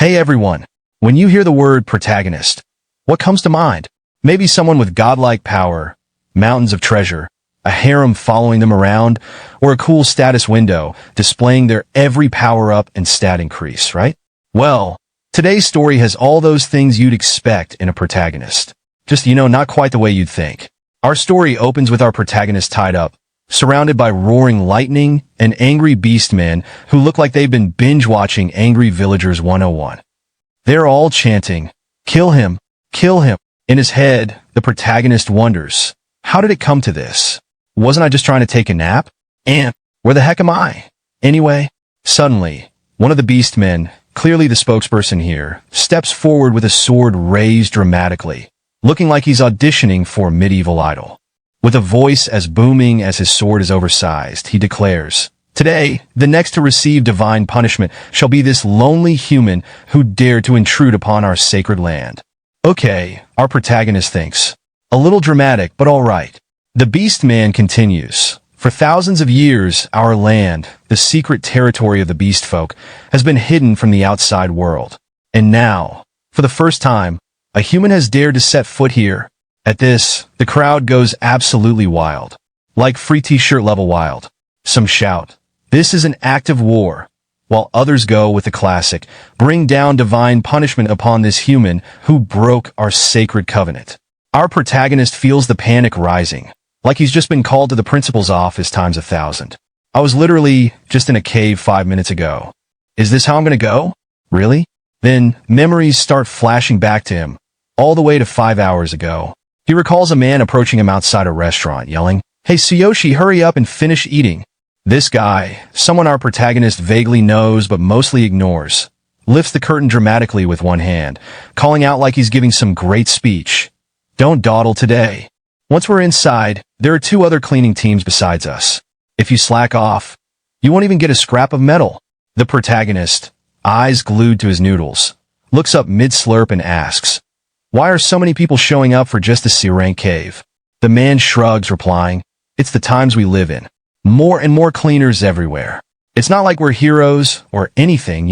Hey everyone, when you hear the word protagonist, what comes to mind? Maybe someone with godlike power, mountains of treasure, a harem following them around, or a cool status window displaying their every power-up and stat increase, right? Well, today's story has all those things you'd expect in a protagonist. Just, not quite the way you'd think. Our story opens with our protagonist tied up, surrounded by roaring lightning and angry beastmen who look like they've been binge-watching Angry Villagers 101. They're all chanting, "Kill him! Kill him!" In his head, the protagonist wonders, how did it come to this? Wasn't I just trying to take a nap? And where the heck am I? Anyway, suddenly, one of the beastmen, clearly the spokesperson here, steps forward with a sword raised dramatically, looking like he's auditioning for a medieval idol. With a voice as booming as his sword is oversized, he declares, "Today, the next to receive divine punishment shall be this lonely human who dared to intrude upon our sacred land." Okay, our protagonist thinks. A little dramatic, but all right. The Beastman continues. For thousands of years, our land, the secret territory of the beast folk, has been hidden from the outside world. And now, for the first time, a human has dared to set foot here. At this, the crowd goes absolutely wild. Like free t-shirt level wild. Some shout, "This is an act of war," while others go with the classic, "Bring down divine punishment upon this human who broke our sacred covenant." Our protagonist feels the panic rising, like he's just been called to the principal's office times 1,000. I was literally just in a cave 5 minutes ago. Is this how I'm gonna go? Really? Then memories start flashing back to him, all the way to 5 hours ago. He recalls a man approaching him outside a restaurant, yelling, "Hey Tsuyoshi, hurry up and finish eating." This guy, someone our protagonist vaguely knows but mostly ignores, lifts the curtain dramatically with one hand, calling out like he's giving some great speech. "Don't dawdle today." Once we're inside, there are 2 other cleaning teams besides us. If you slack off, you won't even get a scrap of metal. The protagonist, eyes glued to his noodles, looks up mid-slurp and asks, "Why are so many people showing up for just a C-rank cave?" The man shrugs, replying, "It's the times we live in. More and more cleaners everywhere. It's not like we're heroes or anything,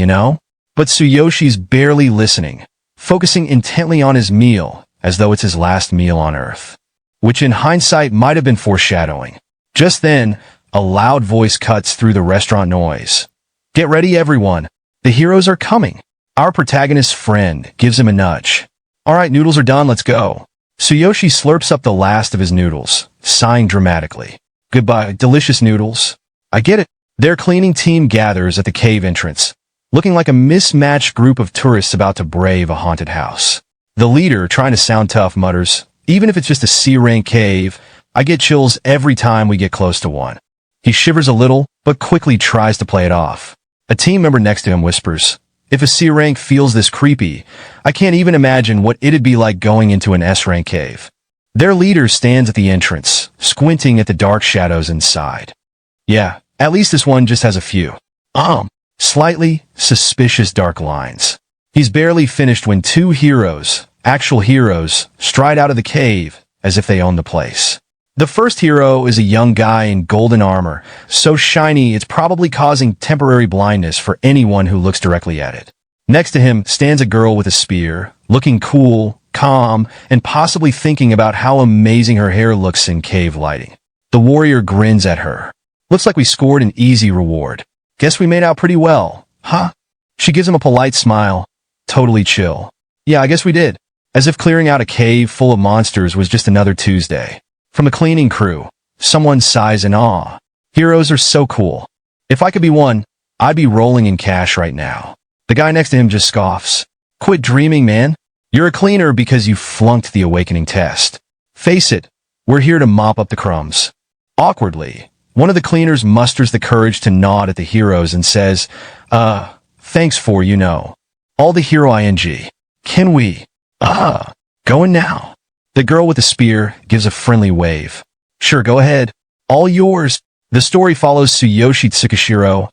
But Tsuyoshi's barely listening, focusing intently on his meal, as though it's his last meal on Earth. Which in hindsight might have been foreshadowing. Just then, a loud voice cuts through the restaurant noise. "Get ready, everyone. The heroes are coming." Our protagonist's friend gives him a nudge. "All right, noodles are done, let's go." Tsuyoshi slurps up the last of his noodles, sighing dramatically. "Goodbye, delicious noodles." I get it. Their cleaning team gathers at the cave entrance, looking like a mismatched group of tourists about to brave a haunted house. The leader, trying to sound tough, mutters, "Even if it's just a C-rank cave, I get chills every time we get close to one." He shivers a little, but quickly tries to play it off. A team member next to him whispers, "If a C-rank feels this creepy, I can't even imagine what it'd be like going into an S-rank cave." Their leader stands at the entrance, squinting at the dark shadows inside. "Yeah, at least this one just has a few. Slightly suspicious dark lines." He's barely finished when 2 heroes, actual heroes, stride out of the cave as if they own the place. The first hero is a young guy in golden armor, so shiny it's probably causing temporary blindness for anyone who looks directly at it. Next to him stands a girl with a spear, looking cool, calm, and possibly thinking about how amazing her hair looks in cave lighting. The warrior grins at her. "Looks like we scored an easy reward. Guess we made out pretty well, huh?" She gives him a polite smile, totally chill. "Yeah, I guess we did." As if clearing out a cave full of monsters was just another Tuesday. From the cleaning crew, someone sighs in awe. "Heroes are so cool. If I could be one, I'd be rolling in cash right now." The guy next to him just scoffs. "Quit dreaming, man. You're a cleaner because you flunked the awakening test. Face it, we're here to mop up the crumbs." Awkwardly, one of the cleaners musters the courage to nod at the heroes and says, Thanks for, all the hero ing. Can we, go in now?" The girl with the spear gives a friendly wave. "Sure, go ahead. All yours." The story follows Tsuyoshi Tsukishiro,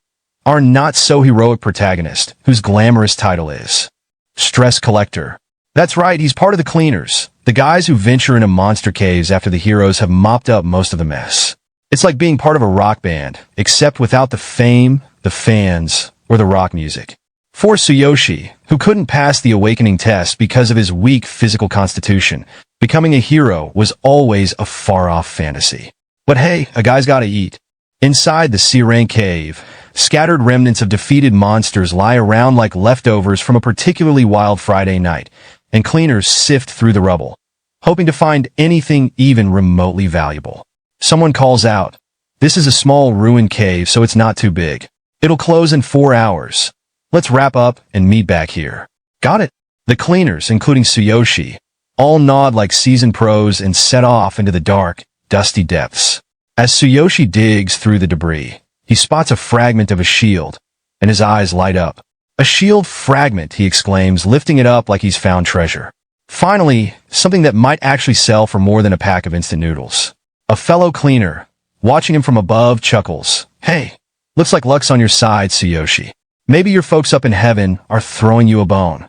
our not-so-heroic protagonist, whose glamorous title is Stress Collector. That's right, he's part of the cleaners, the guys who venture into monster caves after the heroes have mopped up most of the mess. It's like being part of a rock band, except without the fame, the fans, or the rock music. For Tsuyoshi, who couldn't pass the awakening test because of his weak physical constitution, becoming a hero was always a far-off fantasy. But hey, a guy's gotta eat. Inside the C-rank cave, scattered remnants of defeated monsters lie around like leftovers from a particularly wild Friday night, and cleaners sift through the rubble, hoping to find anything even remotely valuable. Someone calls out, "This is a small ruined cave, so it's not too big. It'll close in 4 hours. Let's wrap up and meet back here." Got it. The cleaners, including Tsuyoshi, all nod like seasoned pros and set off into the dark, dusty depths. As Tsuyoshi digs through the debris, he spots a fragment of a shield, and his eyes light up. "A shield fragment," he exclaims, lifting it up like he's found treasure. Finally, something that might actually sell for more than a pack of instant noodles. A fellow cleaner, watching him from above, chuckles. "Hey, looks like luck's on your side, Tsuyoshi. Maybe your folks up in heaven are throwing you a bone."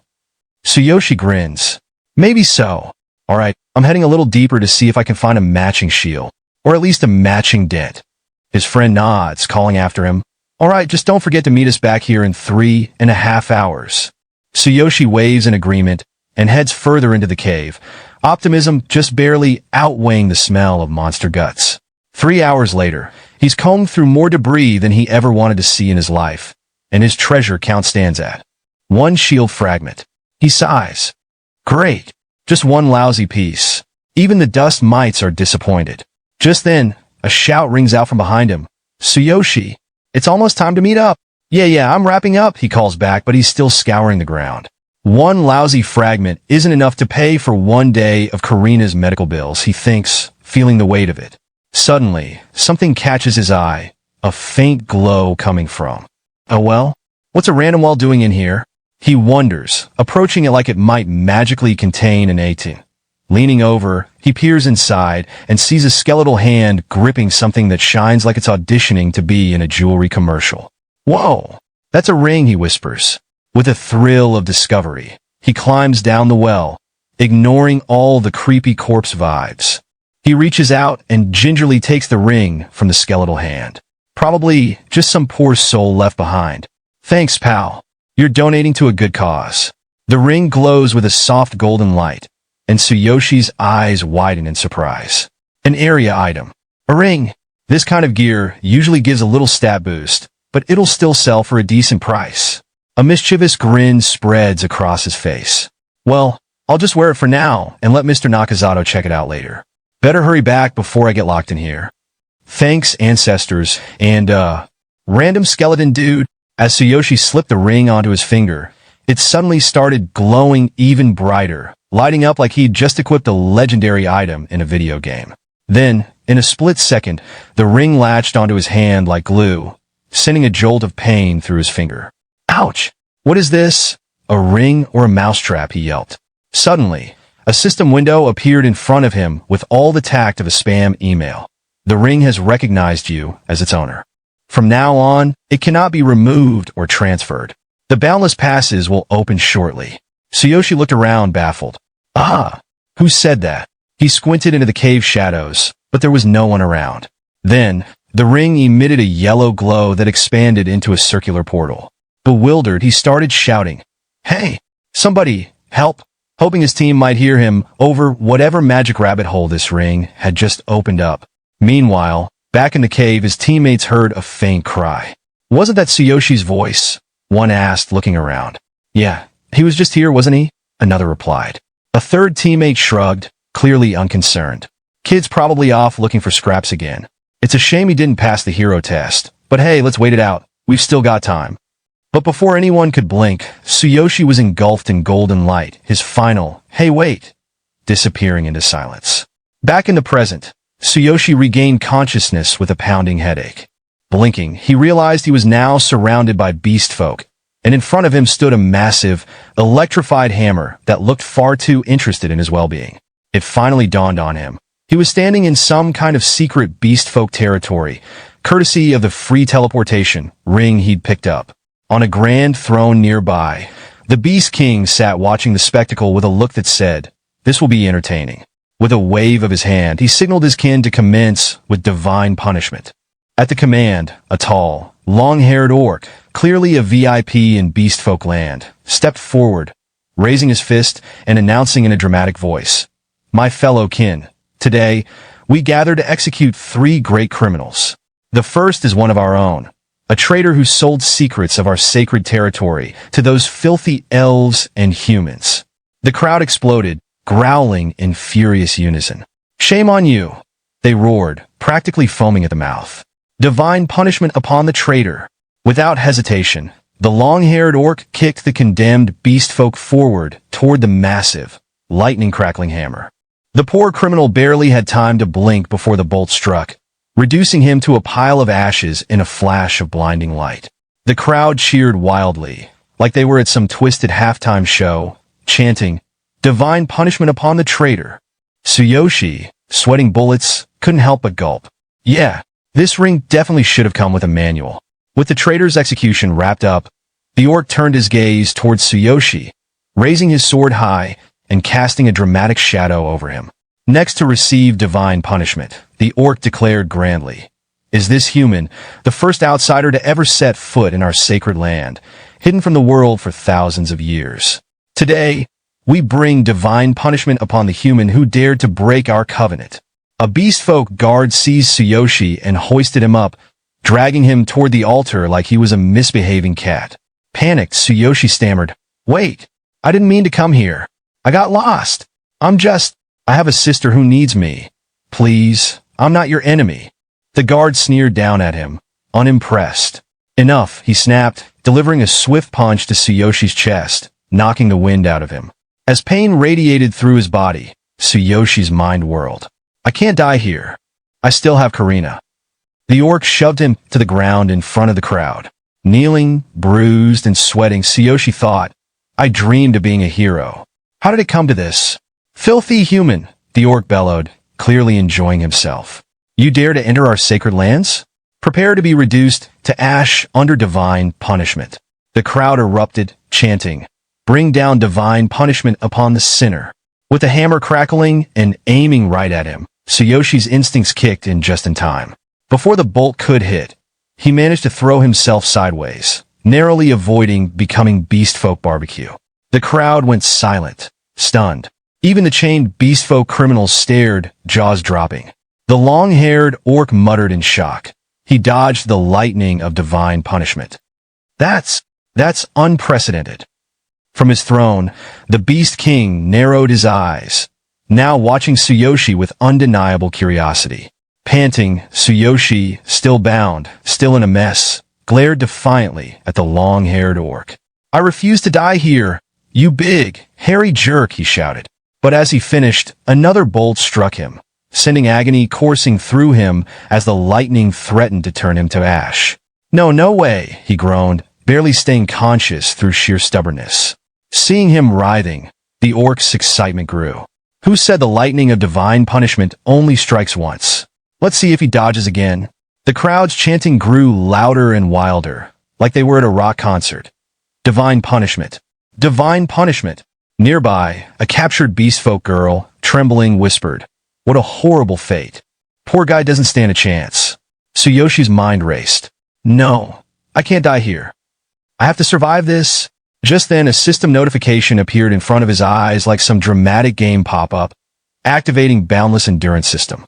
Tsuyoshi grins. "Maybe so. Alright, I'm heading a little deeper to see if I can find a matching shield, or at least a matching dent." His friend nods, calling after him. "Alright, just don't forget to meet us back here in 3.5 hours. Tsuyoshi waves in agreement and heads further into the cave, optimism just barely outweighing the smell of monster guts. 3 hours later, he's combed through more debris than he ever wanted to see in his life, and his treasure count stands at 1 shield fragment. He sighs. Great, just 1 lousy piece. Even the dust mites are disappointed. Just then, a shout rings out from behind him. "Tsuyoshi, it's almost time to meet up." Yeah, I'm wrapping up," he calls back, but he's still scouring the ground. 1 lousy fragment isn't enough to pay for 1 day of Karina's medical bills, he thinks, feeling the weight of it. Suddenly, something catches his eye, a faint glow coming from. "Oh well, what's a random wall doing in here?" He wonders, approaching it like it might magically contain an 18. Leaning over, he peers inside and sees a skeletal hand gripping something that shines like it's auditioning to be in a jewelry commercial. "Whoa, that's a ring," he whispers. With a thrill of discovery, he climbs down the well, ignoring all the creepy corpse vibes. He reaches out and gingerly takes the ring from the skeletal hand. Probably just some poor soul left behind. "Thanks, pal. You're donating to a good cause." The ring glows with a soft golden light, and Tsuyoshi's eyes widen in surprise. An area item. A ring. This kind of gear usually gives a little stat boost, but it'll still sell for a decent price. A mischievous grin spreads across his face. "Well, I'll just wear it for now and let Mr. Nakazato check it out later. Better hurry back before I get locked in here." "Thanks, ancestors, and, random skeleton dude." As Tsuyoshi slipped the ring onto his finger, it suddenly started glowing even brighter, lighting up like he'd just equipped a legendary item in a video game. Then, in a split second, the ring latched onto his hand like glue, sending a jolt of pain through his finger. "Ouch! What is this? A ring or a mousetrap?" he yelped. Suddenly, a system window appeared in front of him with all the tact of a spam email. "The ring has recognized you as its owner. From now on, it cannot be removed or transferred. The boundless passes will open shortly." Tsuyoshi looked around, baffled. "Ah, who said that?" He squinted into the cave shadows, but there was no one around. Then, the ring emitted a yellow glow that expanded into a circular portal. Bewildered, he started shouting, "Hey, somebody, help!" hoping his team might hear him over whatever magic rabbit hole this ring had just opened up. Meanwhile, back in the cave, his teammates heard a faint cry. "Wasn't that Tsuyoshi's voice?" one asked, looking around. "Yeah, he was just here, wasn't he?" another replied. A third teammate shrugged, clearly unconcerned. "Kid's probably off looking for scraps again. It's a shame he didn't pass the hero test, but hey, let's wait it out. We've still got time." But before anyone could blink, Tsuyoshi was engulfed in golden light, his final, "Hey wait," disappearing into silence. Back in the present, Tsuyoshi regained consciousness with a pounding headache. Blinking, he realized he was now surrounded by beast folk, and in front of him stood a massive, electrified hammer that looked far too interested in his well-being. It finally dawned on him. He was standing in some kind of secret beast folk territory, courtesy of the free teleportation ring he'd picked up. On a grand throne nearby, the Beast King sat watching the spectacle with a look that said, "This will be entertaining." With a wave of his hand, he signaled his kin to commence with divine punishment. At the command, a tall, long-haired orc, clearly a VIP in beastfolk land, stepped forward, raising his fist and announcing in a dramatic voice, "My fellow kin, today, we gather to execute 3 great criminals. The first is one of our own, a traitor who sold secrets of our sacred territory to those filthy elves and humans." The crowd exploded, growling in furious unison. "Shame on you," they roared, practically foaming at the mouth. "Divine punishment upon the traitor." Without hesitation, the long-haired orc kicked the condemned beastfolk forward toward the massive, lightning-crackling hammer. The poor criminal barely had time to blink before the bolt struck, reducing him to a pile of ashes in a flash of blinding light. The crowd cheered wildly, like they were at some twisted halftime show, chanting, "Divine punishment upon the traitor." Tsuyoshi, sweating bullets, couldn't help but gulp. Yeah, this ring definitely should have come with a manual. With the traitor's execution wrapped up, the orc turned his gaze towards Tsuyoshi, raising his sword high and casting a dramatic shadow over him. Next to receive divine punishment, the orc declared grandly, "Is this human, the first outsider to ever set foot in our sacred land, hidden from the world for thousands of years. Today, we bring divine punishment upon the human who dared to break our covenant." A beastfolk guard seized Tsuyoshi and hoisted him up, dragging him toward the altar like he was a misbehaving cat. Panicked, Tsuyoshi stammered, "Wait, I didn't mean to come here. I got lost. I have a sister who needs me. Please, I'm not your enemy." The guard sneered down at him, unimpressed. "Enough," he snapped, delivering a swift punch to Tsuyoshi's chest, knocking the wind out of him. As pain radiated through his body, Tsuyoshi's mind whirled. "I can't die here. I still have Karina." The orc shoved him to the ground in front of the crowd. Kneeling, bruised, and sweating, Tsuyoshi thought, "I dreamed of being a hero. How did it come to this?" "Filthy human," the orc bellowed, clearly enjoying himself. "You dare to enter our sacred lands? Prepare to be reduced to ash under divine punishment." The crowd erupted, chanting, "Bring down divine punishment upon the sinner." With the hammer crackling and aiming right at him, Tsuyoshi's instincts kicked in just in time. Before the bolt could hit, he managed to throw himself sideways, narrowly avoiding becoming beastfolk barbecue. The crowd went silent, stunned. Even the chained beastfolk criminals stared, jaws dropping. The long-haired orc muttered in shock. He dodged the lightning of divine punishment. That's unprecedented." From his throne, the Beast King narrowed his eyes, now watching Tsuyoshi with undeniable curiosity. Panting, Tsuyoshi, still bound, still in a mess, glared defiantly at the long-haired orc. "I refuse to die here, you big, hairy jerk," he shouted. But as he finished, another bolt struck him, sending agony coursing through him as the lightning threatened to turn him to ash. No way," he groaned, barely staying conscious through sheer stubbornness. Seeing him writhing, the orc's excitement grew. "Who said the lightning of divine punishment only strikes once? Let's see if he dodges again." The crowd's chanting grew louder and wilder, like they were at a rock concert. "Divine punishment! Divine punishment!" Nearby, a captured beastfolk girl, trembling, whispered, "What a horrible fate. Poor guy doesn't stand a chance." Tsuyoshi's mind raced. "No, I can't die here. I have to survive this." Just then, a system notification appeared in front of his eyes like some dramatic game pop-up, activating Boundless Endurance System.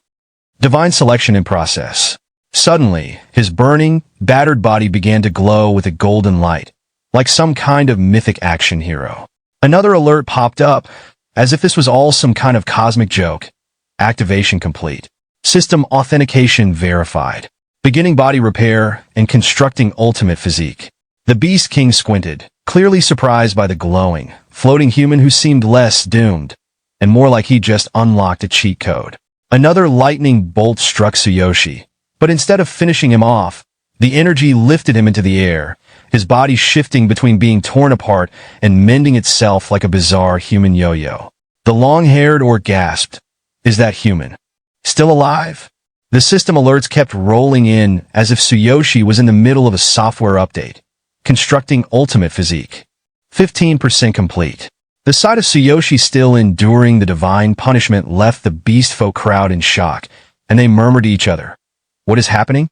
Divine selection in process. Suddenly, his burning, battered body began to glow with a golden light, like some kind of mythic action hero. Another alert popped up, as if this was all some kind of cosmic joke. Activation complete. System authentication verified. Beginning body repair and constructing ultimate physique. The Beast King squinted, clearly surprised by the glowing, floating human who seemed less doomed, and more like he just unlocked a cheat code. Another lightning bolt struck Tsuyoshi, but instead of finishing him off, the energy lifted him into the air, his body shifting between being torn apart and mending itself like a bizarre human yo-yo. The long-haired orc gasped, "Is that human still alive?" The system alerts kept rolling in as if Tsuyoshi was in the middle of a software update, constructing ultimate physique. 15% complete. The sight of Tsuyoshi still enduring the divine punishment left the beastfolk crowd in shock, and they murmured to each other, "What is happening?"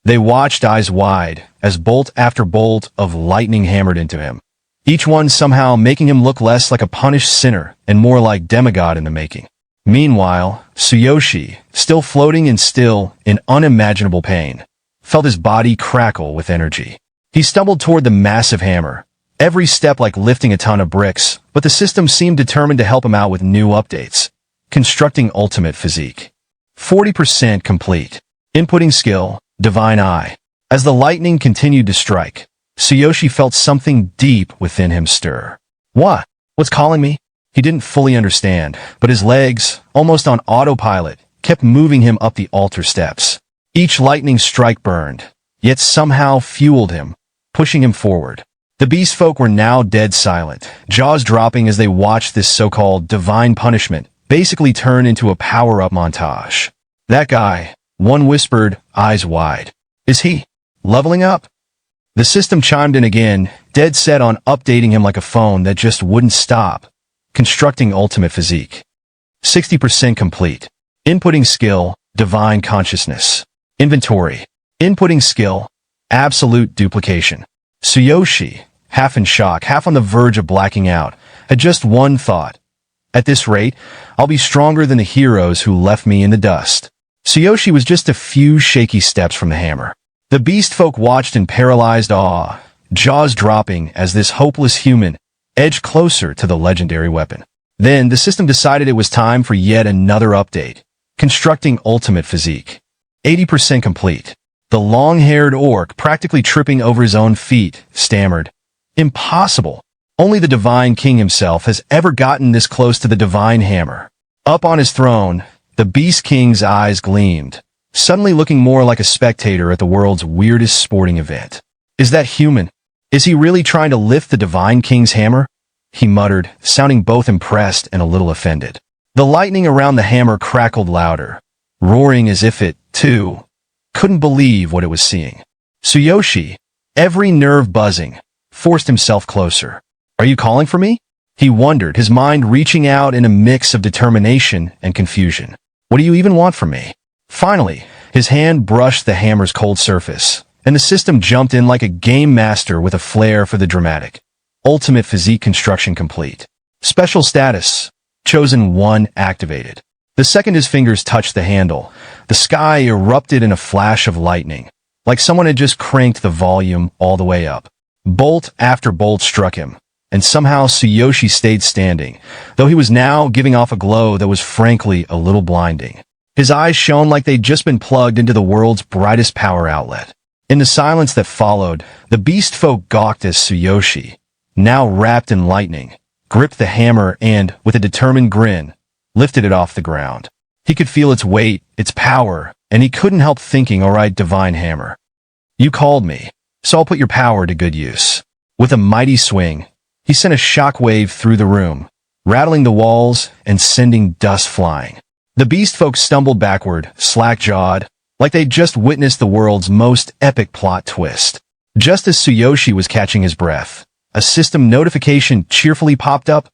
They watched eyes wide as bolt after bolt of lightning hammered into him, each one somehow making him look less like a punished sinner and more like demigod in the making. Meanwhile, Tsuyoshi, still floating and still in unimaginable pain, felt his body crackle with energy. He stumbled toward the massive hammer, every step like lifting a ton of bricks, but the system seemed determined to help him out with new updates. Constructing ultimate physique. 40% complete. Inputting skill, divine eye. As the lightning continued to strike, Tsuyoshi felt something deep within him stir. What? What's calling me? He didn't fully understand, but his legs, almost on autopilot, kept moving him up the altar steps. Each lightning strike burned, yet somehow fueled him, pushing him forward. The beast folk were now dead silent, jaws dropping as they watched this so-called divine punishment basically turn into a power-up montage. That guy, one whispered, eyes wide. Is he leveling up? The system chimed in again, dead set on updating him like a phone that just wouldn't stop. Constructing ultimate physique. 60% complete. Inputting skill, divine consciousness. Inventory. Inputting skill, absolute duplication. Tsuyoshi, half in shock, half on the verge of blacking out, had just one thought. At this rate, I'll be stronger than the heroes who left me in the dust. Tsuyoshi was just a few shaky steps from the hammer. The beast folk watched in paralyzed awe, jaws dropping as this hopeless human edged closer to the legendary weapon. Then the system decided it was time for yet another update. Constructing ultimate physique. 80% complete. The long-haired orc, practically tripping over his own feet, stammered. Impossible. Only the Divine King himself has ever gotten this close to the Divine Hammer. Up on his throne, the Beast King's eyes gleamed, suddenly looking more like a spectator at the world's weirdest sporting event. Is that human? Is he really trying to lift the Divine King's hammer? He muttered, sounding both impressed and a little offended. The lightning around the hammer crackled louder, roaring as if it, too, couldn't believe what it was seeing. Tsuyoshi, every nerve buzzing, forced himself closer. Are you calling for me? He wondered, his mind reaching out in a mix of determination and confusion. What do you even want from me? Finally, his hand brushed the hammer's cold surface, and the system jumped in like a game master with a flair for the dramatic. Ultimate physique construction complete. Special status. Chosen 1 activated. The second his fingers touched the handle, the sky erupted in a flash of lightning, like someone had just cranked the volume all the way up. Bolt after bolt struck him, and somehow Tsuyoshi stayed standing, though he was now giving off a glow that was frankly a little blinding. His eyes shone like they'd just been plugged into the world's brightest power outlet. In the silence that followed, the beast folk gawked as Tsuyoshi, now wrapped in lightning, gripped the hammer and, with a determined grin, lifted it off the ground. He could feel its weight, its power, and he couldn't help thinking, all right, Divine Hammer. You called me, so I'll put your power to good use. With a mighty swing, he sent a shockwave through the room, rattling the walls and sending dust flying. The beast folk stumbled backward, slack-jawed, like they'd just witnessed the world's most epic plot twist. Just as Tsuyoshi was catching his breath, a system notification cheerfully popped up.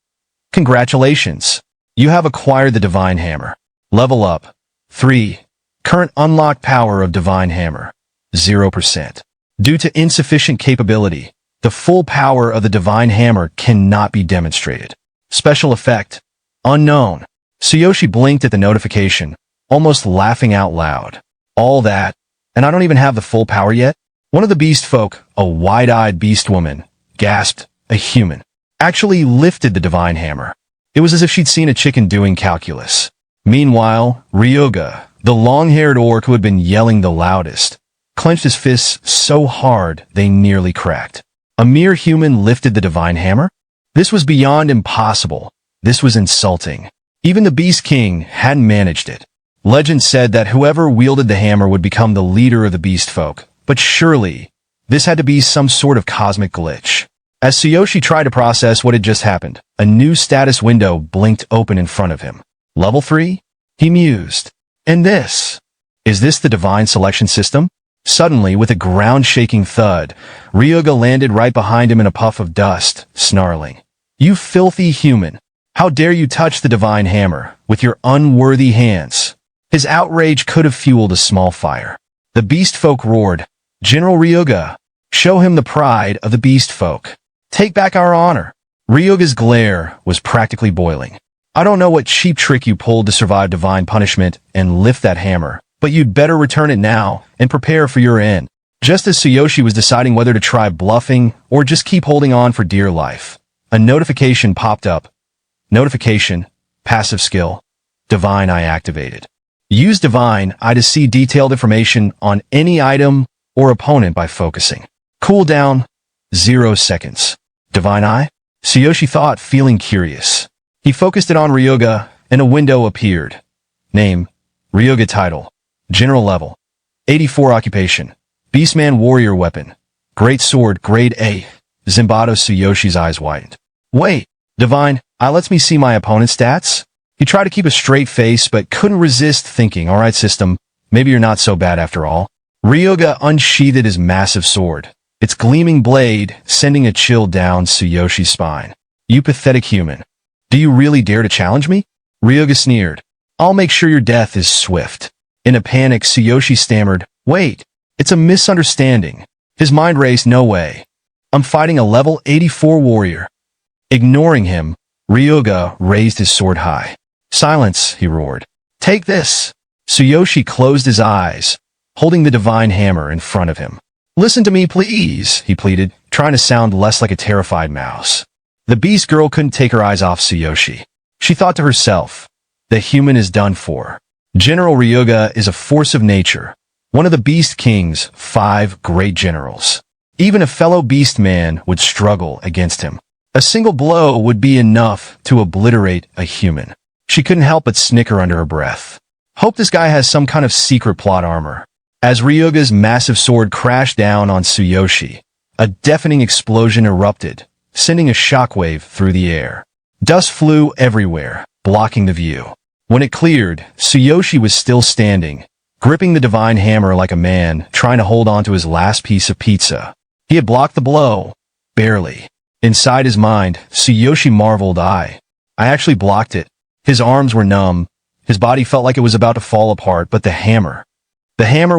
Congratulations! You have acquired the Divine Hammer. Level up. 3. Current unlocked power of Divine Hammer. 0%. Due to insufficient capability, the full power of the Divine Hammer cannot be demonstrated. Special effect. Unknown. Tsuyoshi blinked at the notification, almost laughing out loud. All that, and I don't even have the full power yet? One of the beast folk, a wide-eyed beast woman, gasped, a human, actually lifted the Divine Hammer. It was as if she'd seen a chicken doing calculus. Meanwhile, Ryoga, the long-haired orc who had been yelling the loudest, clenched his fists so hard they nearly cracked. A mere human lifted the Divine Hammer? This was beyond impossible. This was insulting. Even the Beast King hadn't managed it. Legend said that whoever wielded the hammer would become the leader of the beast folk, but surely this had to be some sort of cosmic glitch. As Tsuyoshi tried to process what had just happened, a new status window blinked open in front of him. Level 3? He mused. And this? Is this the divine selection system? Suddenly, with a ground-shaking thud, Ryoga landed right behind him in a puff of dust, snarling. You filthy human! How dare you touch the Divine Hammer with your unworthy hands? His outrage could have fueled a small fire. The beast folk roared, "General Ryoga, show him the pride of the beast folk. Take back our honor." Ryoga's glare was practically boiling. "I don't know what cheap trick you pulled to survive divine punishment and lift that hammer, but you'd better return it now and prepare for your end." Just as Tsuyoshi was deciding whether to try bluffing or just keep holding on for dear life, a notification popped up. Notification, passive skill, Divine Eye activated. Use Divine Eye to see detailed information on any item or opponent by focusing. Cooldown, 0 seconds. Divine Eye? Tsuyoshi thought, feeling curious. He focused it on Ryoga, and a window appeared. Name, Ryoga. Title, General Level, 84. Occupation, Beastman Warrior Weapon, Great Sword, Grade A. Zimbato. Tsuyoshi's eyes widened. "Wait, Divine Eye lets me see my opponent's stats?" He tried to keep a straight face, but couldn't resist thinking, "Alright, system, maybe you're not so bad after all." Ryoga unsheathed his massive sword, its gleaming blade sending a chill down Tsuyoshi's spine. "You pathetic human. Do you really dare to challenge me?" Ryoga sneered. "I'll make sure your death is swift." In a panic, Tsuyoshi stammered, "Wait, it's a misunderstanding." His mind raced, "No way. I'm fighting a level 84 warrior." Ignoring him, Ryoga raised his sword high. "Silence," he roared. "Take this." Tsuyoshi closed his eyes, holding the divine hammer in front of him. "Listen to me, please," he pleaded, trying to sound less like a terrified mouse. The beast girl couldn't take her eyes off Tsuyoshi. She thought to herself, "The human is done for." General Ryoga is a force of nature, one of the Beast King's 5 great generals. Even a fellow beast man would struggle against him. A single blow would be enough to obliterate a human. She couldn't help but snicker under her breath. Hope this guy has some kind of secret plot armor. As Ryoga's massive sword crashed down on Tsuyoshi, a deafening explosion erupted, sending a shockwave through the air. Dust flew everywhere, blocking the view. When it cleared, Tsuyoshi was still standing, gripping the divine hammer like a man trying to hold on to his last piece of pizza. He had blocked the blow, barely. Inside his mind, Tsuyoshi marveled, I actually blocked it. His arms were numb. His body felt like it was about to fall apart, but the hammer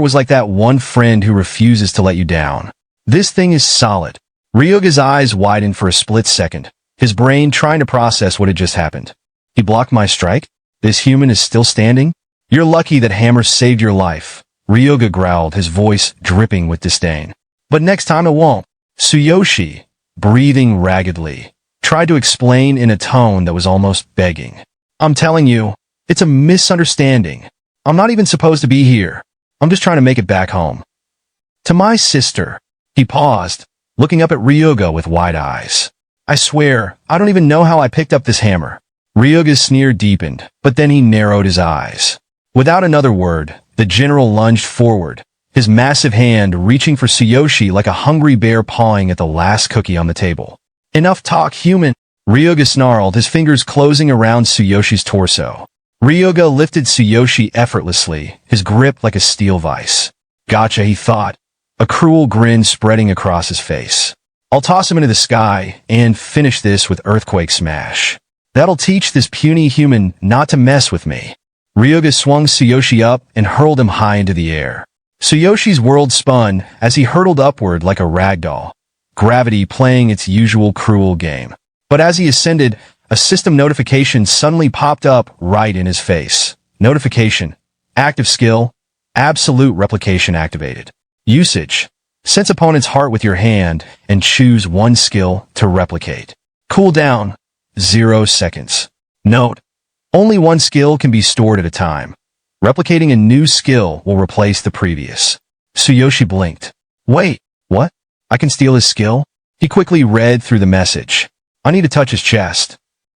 was like that one friend who refuses to let you down. This thing is solid. Ryoga's eyes widened for a split second, his brain trying to process what had just happened. He blocked my strike? This human is still standing? You're lucky that hammer saved your life, Ryoga growled, his voice dripping with disdain. But next time it won't. Tsuyoshi, breathing raggedly, tried to explain in a tone that was almost begging. I'm telling you, it's a misunderstanding. I'm not even supposed to be here. I'm just trying to make it back home. To my sister. He paused, looking up at Ryoga with wide eyes. I swear, I don't even know how I picked up this hammer. Ryoga's sneer deepened, but then he narrowed his eyes. Without another word, the general lunged forward, his massive hand reaching for Tsuyoshi like a hungry bear pawing at the last cookie on the table. Enough talk, human. Ryoga snarled, his fingers closing around Tsuyoshi's torso. Ryoga lifted Tsuyoshi effortlessly, his grip like a steel vice. Gotcha, he thought, a cruel grin spreading across his face. I'll toss him into the sky and finish this with earthquake smash. That'll teach this puny human not to mess with me. Ryoga swung Tsuyoshi up and hurled him high into the air. Tsuyoshi's world spun as he hurtled upward like a ragdoll, gravity playing its usual cruel game. But as he ascended, a system notification suddenly popped up right in his face. Notification. Active skill. Absolute replication activated. Usage. Sense opponent's heart with your hand and choose one skill to replicate. Cooldown. 0 seconds. Note. Only one skill can be stored at a time. Replicating a new skill will replace the previous. Tsuyoshi blinked. Wait, what? I can steal his skill? He quickly read through the message. I need to touch his chest.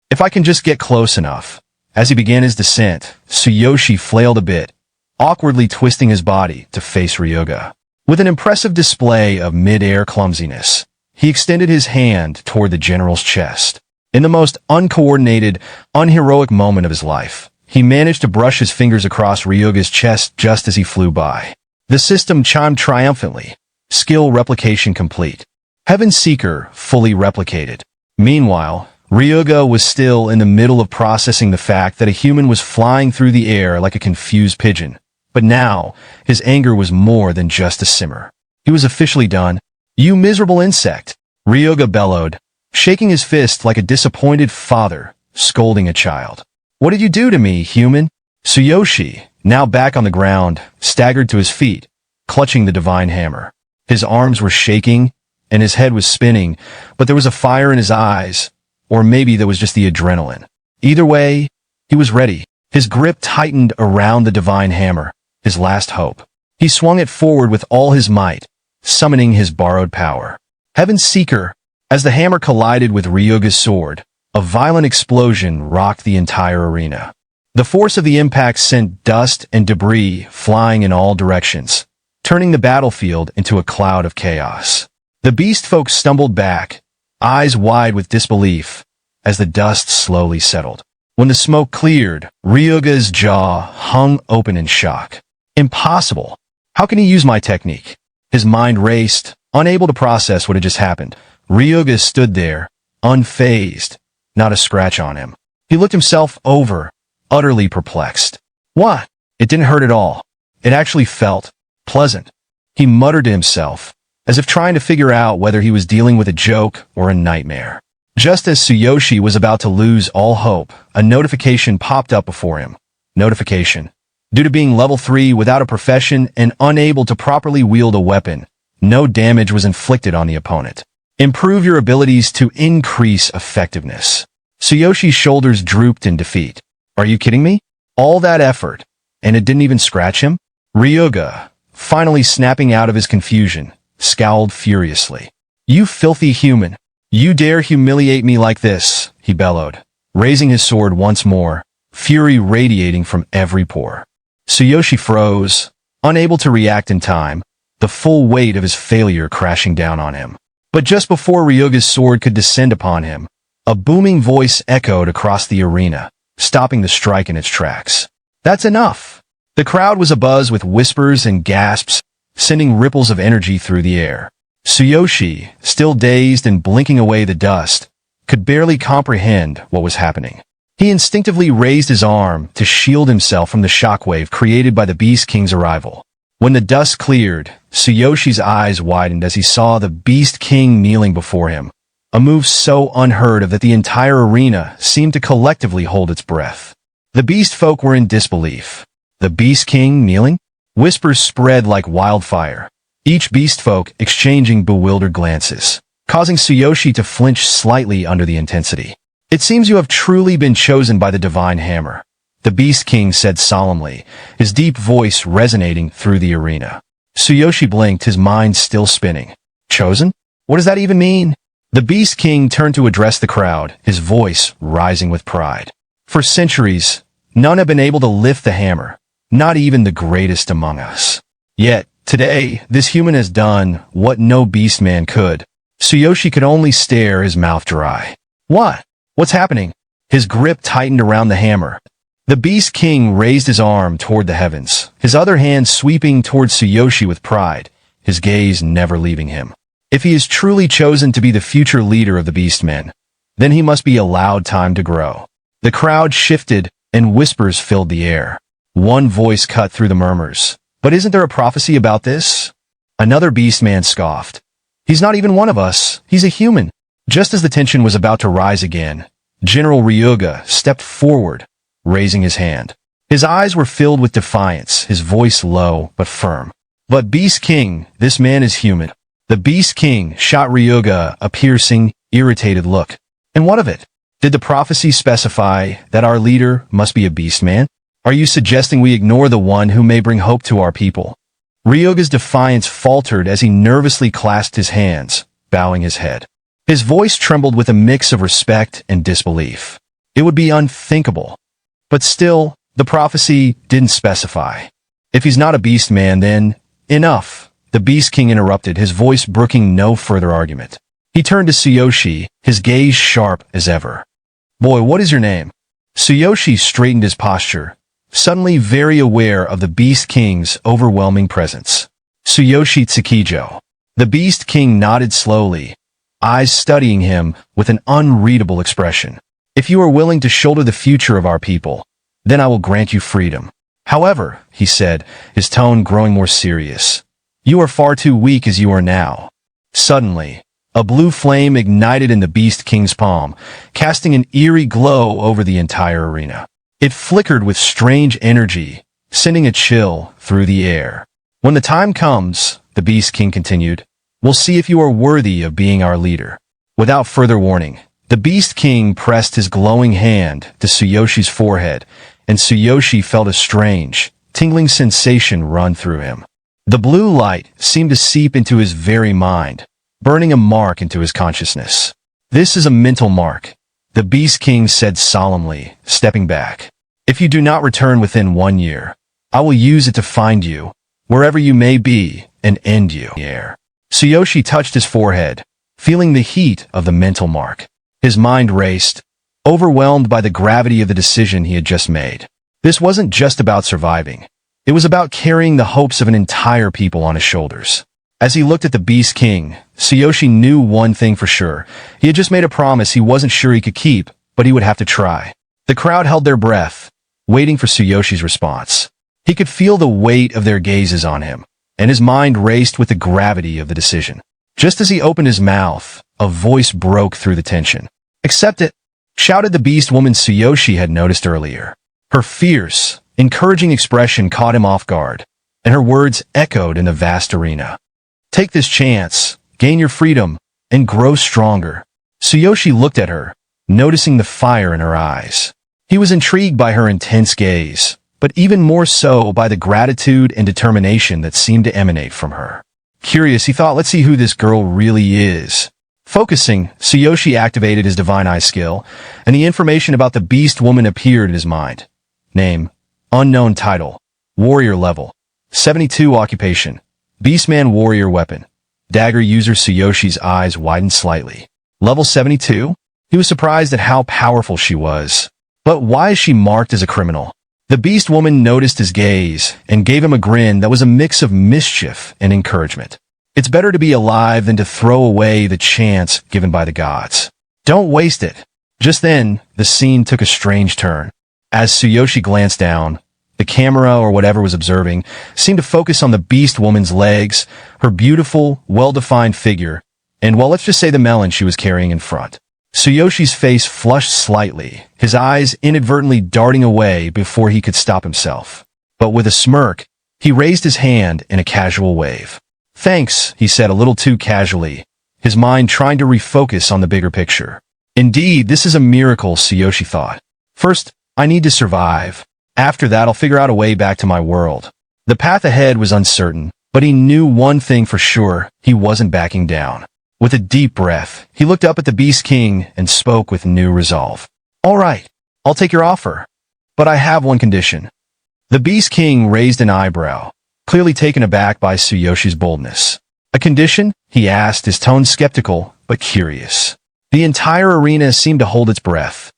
If I can just get close enough. As he began his descent, Tsuyoshi flailed a bit, awkwardly twisting his body to face Ryoga. With an impressive display of mid-air clumsiness, he extended his hand toward the general's chest. In the most uncoordinated, unheroic moment of his life, he managed to brush his fingers across Ryoga's chest just as he flew by. The system chimed triumphantly. Skill replication complete. Heaven Seeker fully replicated. Meanwhile, Ryoga was still in the middle of processing the fact that a human was flying through the air like a confused pigeon, But now, his anger was more than just a simmer. He was officially done. "You miserable insect!" Ryoga bellowed, shaking his fist like a disappointed father scolding a child. "What did you do to me, human?" Tsuyoshi, now back on the ground, staggered to his feet, clutching the divine hammer. His arms were shaking, and his head was spinning, but there was a fire in his eyes, or maybe there was just the adrenaline. Either way, he was ready. His grip tightened around the divine hammer, his last hope. He swung it forward with all his might, summoning his borrowed power. Heaven's Seeker. As the hammer collided with Ryoga's sword, a violent explosion rocked the entire arena. The force of the impact sent dust and debris flying in all directions, turning the battlefield into a cloud of chaos. The beast folk stumbled back, eyes wide with disbelief, as the dust slowly settled. When the smoke cleared, Ryoga's jaw hung open in shock. Impossible! How can he use my technique? His mind raced, unable to process what had just happened. Ryoga stood there, unfazed, not a scratch on him. He looked himself over, utterly perplexed. What? It didn't hurt at all. It actually felt pleasant. He muttered to himself, as if trying to figure out whether he was dealing with a joke or a nightmare. Just as Tsuyoshi was about to lose all hope, a notification popped up before him. Notification. Due to being level 3 without a profession and unable to properly wield a weapon, no damage was inflicted on the opponent. Improve your abilities to increase effectiveness. Tsuyoshi's shoulders drooped in defeat. Are you kidding me? All that effort, and it didn't even scratch him? Ryoga, finally snapping out of his confusion, scowled furiously. You filthy human! You dare humiliate me like this, he bellowed, raising his sword once more, fury radiating from every pore. Tsuyoshi froze, unable to react in time, the full weight of his failure crashing down on him. But just before Ryoga's sword could descend upon him, a booming voice echoed across the arena, stopping the strike in its tracks. That's enough! The crowd was abuzz with whispers and gasps, sending ripples of energy through the air. Tsuyoshi, still dazed and blinking away the dust, could barely comprehend what was happening. He instinctively raised his arm to shield himself from the shockwave created by the Beast King's arrival. When the dust cleared, Tsuyoshi's eyes widened as he saw the Beast King kneeling before him, a move so unheard of that the entire arena seemed to collectively hold its breath. The beast folk were in disbelief. The Beast King kneeling? Whispers spread like wildfire, each beast folk exchanging bewildered glances, causing Tsuyoshi to flinch slightly under the intensity. It seems you have truly been chosen by the divine hammer, the Beast King said solemnly, his deep voice resonating through the arena. Tsuyoshi blinked, his mind still spinning. Chosen? What does that even mean? The Beast King turned to address the crowd, his voice rising with pride. For centuries, none have been able to lift the hammer, not even the greatest among us. Yet, today, this human has done what no beastman could. Tsuyoshi could only stare, his mouth dry. What? What's happening? His grip tightened around the hammer. The Beast King raised his arm toward the heavens, his other hand sweeping towards Tsuyoshi with pride, his gaze never leaving him. If he is truly chosen to be the future leader of the beastmen, then he must be allowed time to grow. The crowd shifted, and whispers filled the air. One voice cut through the murmurs. But isn't there a prophecy about this? Another beastman scoffed. He's not even one of us. He's a human. Just as the tension was about to rise again, General Ryoga stepped forward, raising his hand. His eyes were filled with defiance, his voice low but firm. But Beast King, this man is human. The Beast King shot Ryoga a piercing, irritated look. And what of it? Did the prophecy specify that our leader must be a beastman? Are you suggesting we ignore the one who may bring hope to our people? Ryoga's defiance faltered as he nervously clasped his hands, bowing his head. His voice trembled with a mix of respect and disbelief. It would be unthinkable. But still, the prophecy didn't specify. If he's not a beastman, then enough. The Beast King interrupted, his voice brooking no further argument. He turned to Tsuyoshi, his gaze sharp as ever. Boy, what is your name? Tsuyoshi straightened his posture, suddenly very aware of the Beast King's overwhelming presence. Tsuyoshi Tsukijo. The Beast King nodded slowly, eyes studying him with an unreadable expression. If you are willing to shoulder the future of our people, then I will grant you freedom. However, he said, his tone growing more serious, you are far too weak as you are now. Suddenly, a blue flame ignited in the Beast King's palm, casting an eerie glow over the entire arena. It flickered with strange energy, sending a chill through the air. When the time comes, the Beast King continued, we'll see if you are worthy of being our leader. Without further warning, the Beast King pressed his glowing hand to Tsuyoshi's forehead, and Tsuyoshi felt a strange, tingling sensation run through him. The blue light seemed to seep into his very mind, burning a mark into his consciousness. This is a mental mark, the Beast King said solemnly, stepping back. If you do not return within 1 year, I will use it to find you, wherever you may be, and end you. Tsuyoshi touched his forehead, feeling the heat of the mental mark. His mind raced, overwhelmed by the gravity of the decision he had just made. This wasn't just about surviving. It was about carrying the hopes of an entire people on his shoulders. As he looked at the Beast King, Tsuyoshi knew one thing for sure. He had just made a promise he wasn't sure he could keep, but he would have to try. The crowd held their breath, waiting for Tsuyoshi's response. He could feel the weight of their gazes on him, and his mind raced with the gravity of the decision. Just as he opened his mouth, a voice broke through the tension. Accept it, shouted the beast woman Tsuyoshi had noticed earlier. Her fierce, encouraging expression caught him off guard, and her words echoed in the vast arena. Take this chance, gain your freedom, and grow stronger. Tsuyoshi looked at her, noticing the fire in her eyes. He was intrigued by her intense gaze, but even more so by the gratitude and determination that seemed to emanate from her. Curious, he thought, let's see who this girl really is. Focusing, Tsuyoshi activated his Divine Eye skill, and the information about the beast woman appeared in his mind. Name, unknown title, warrior level, 72 occupation, beastman warrior weapon, dagger user. Tsuyoshi's eyes widened slightly. Level 72? He was surprised at how powerful she was. But why is she marked as a criminal? The beast woman noticed his gaze and gave him a grin that was a mix of mischief and encouragement. It's better to be alive than to throw away the chance given by the gods. Don't waste it. Just then, the scene took a strange turn. As Tsuyoshi glanced down, the camera or whatever was observing seemed to focus on the beast woman's legs, her beautiful, well-defined figure, and well, let's just say the melon she was carrying in front. Tsuyoshi's face flushed slightly, his eyes inadvertently darting away before he could stop himself. But with a smirk, he raised his hand in a casual wave. Thanks, he said a little too casually, his mind trying to refocus on the bigger picture. Indeed, this is a miracle, Tsuyoshi thought. First, I need to survive. After that, I'll figure out a way back to my world. The path ahead was uncertain, but he knew one thing for sure, he wasn't backing down. With a deep breath, he looked up at the Beast King and spoke with new resolve. All right, I'll take your offer. But I have one condition. The Beast King raised an eyebrow, clearly taken aback by Tsuyoshi's boldness. A condition? He asked, his tone skeptical, but curious. The entire arena seemed to hold its breath,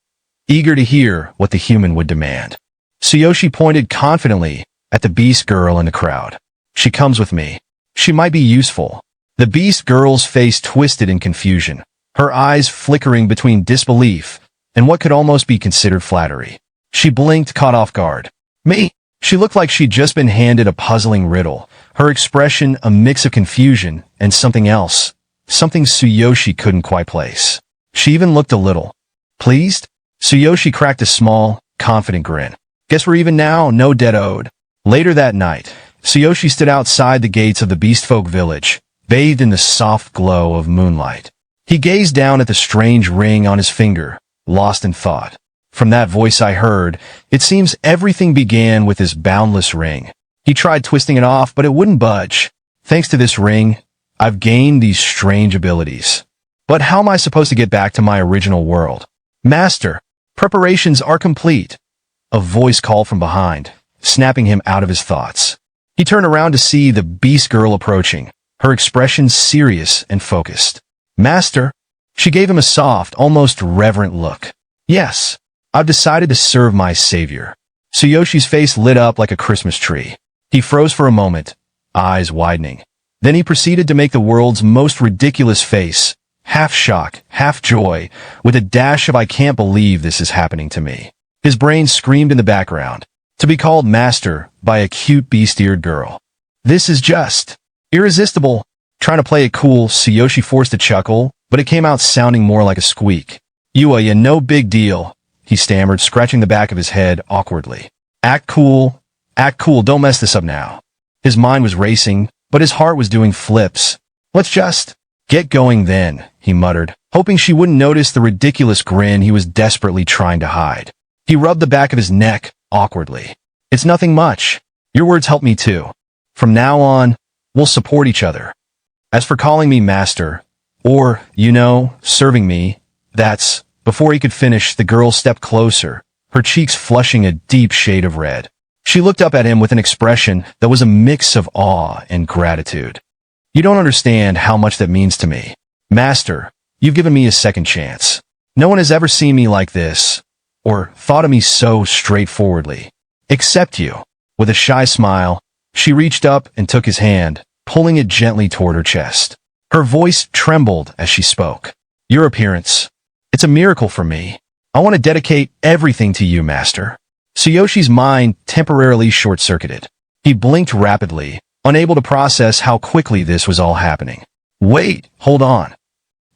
eager to hear what the human would demand. Tsuyoshi pointed confidently at the beast girl in the crowd. She comes with me. She might be useful. The beast girl's face twisted in confusion, her eyes flickering between disbelief and what could almost be considered flattery. She blinked, caught off guard. Me? She looked like she'd just been handed a puzzling riddle, her expression a mix of confusion and something else, something Tsuyoshi couldn't quite place. She even looked a little pleased. Tsuyoshi cracked a small, confident grin. Guess we're even now, no debt owed. Later that night, Tsuyoshi stood outside the gates of the beastfolk village, bathed in the soft glow of moonlight. He gazed down at the strange ring on his finger, lost in thought. From that voice I heard, it seems everything began with this boundless ring. He tried twisting it off, but it wouldn't budge. Thanks to this ring, I've gained these strange abilities. But how am I supposed to get back to my original world? Master, preparations are complete. A voice called from behind, snapping him out of his thoughts. He turned around to see the beast girl approaching, her expression serious and focused. Master? She gave him a soft, almost reverent look. Yes, I've decided to serve my savior. Tsuyoshi's face lit up like a Christmas tree. He froze for a moment, eyes widening. Then he proceeded to make the world's most ridiculous face, half shock, half joy, with a dash of I can't believe this is happening to me. His brain screamed in the background. To be called master by a cute beast-eared girl. This is just irresistible. Trying to play it cool, Tsuyoshi forced a chuckle, but it came out sounding more like a squeak. "You no big deal," he stammered, scratching the back of his head awkwardly. Act cool, don't mess this up now." His mind was racing, but his heart was doing flips. "Let's just get going then," he muttered, hoping she wouldn't notice the ridiculous grin he was desperately trying to hide. He rubbed the back of his neck awkwardly. "It's nothing much. Your words help me too. From now on, we'll support each other. As for calling me master, or, serving me, that's..." Before he could finish, the girl stepped closer, her cheeks flushing a deep shade of red. She looked up at him with an expression that was a mix of awe and gratitude. "You don't understand how much that means to me. Master, you've given me a second chance. No one has ever seen me like this, or thought of me so straightforwardly. Except you." With a shy smile, she reached up and took his hand, pulling it gently toward her chest. Her voice trembled as she spoke. "Your appearance. It's a miracle for me. I want to dedicate everything to you, Master." Tsuyoshi's mind temporarily short-circuited. He blinked rapidly, unable to process how quickly this was all happening. "Wait, hold on.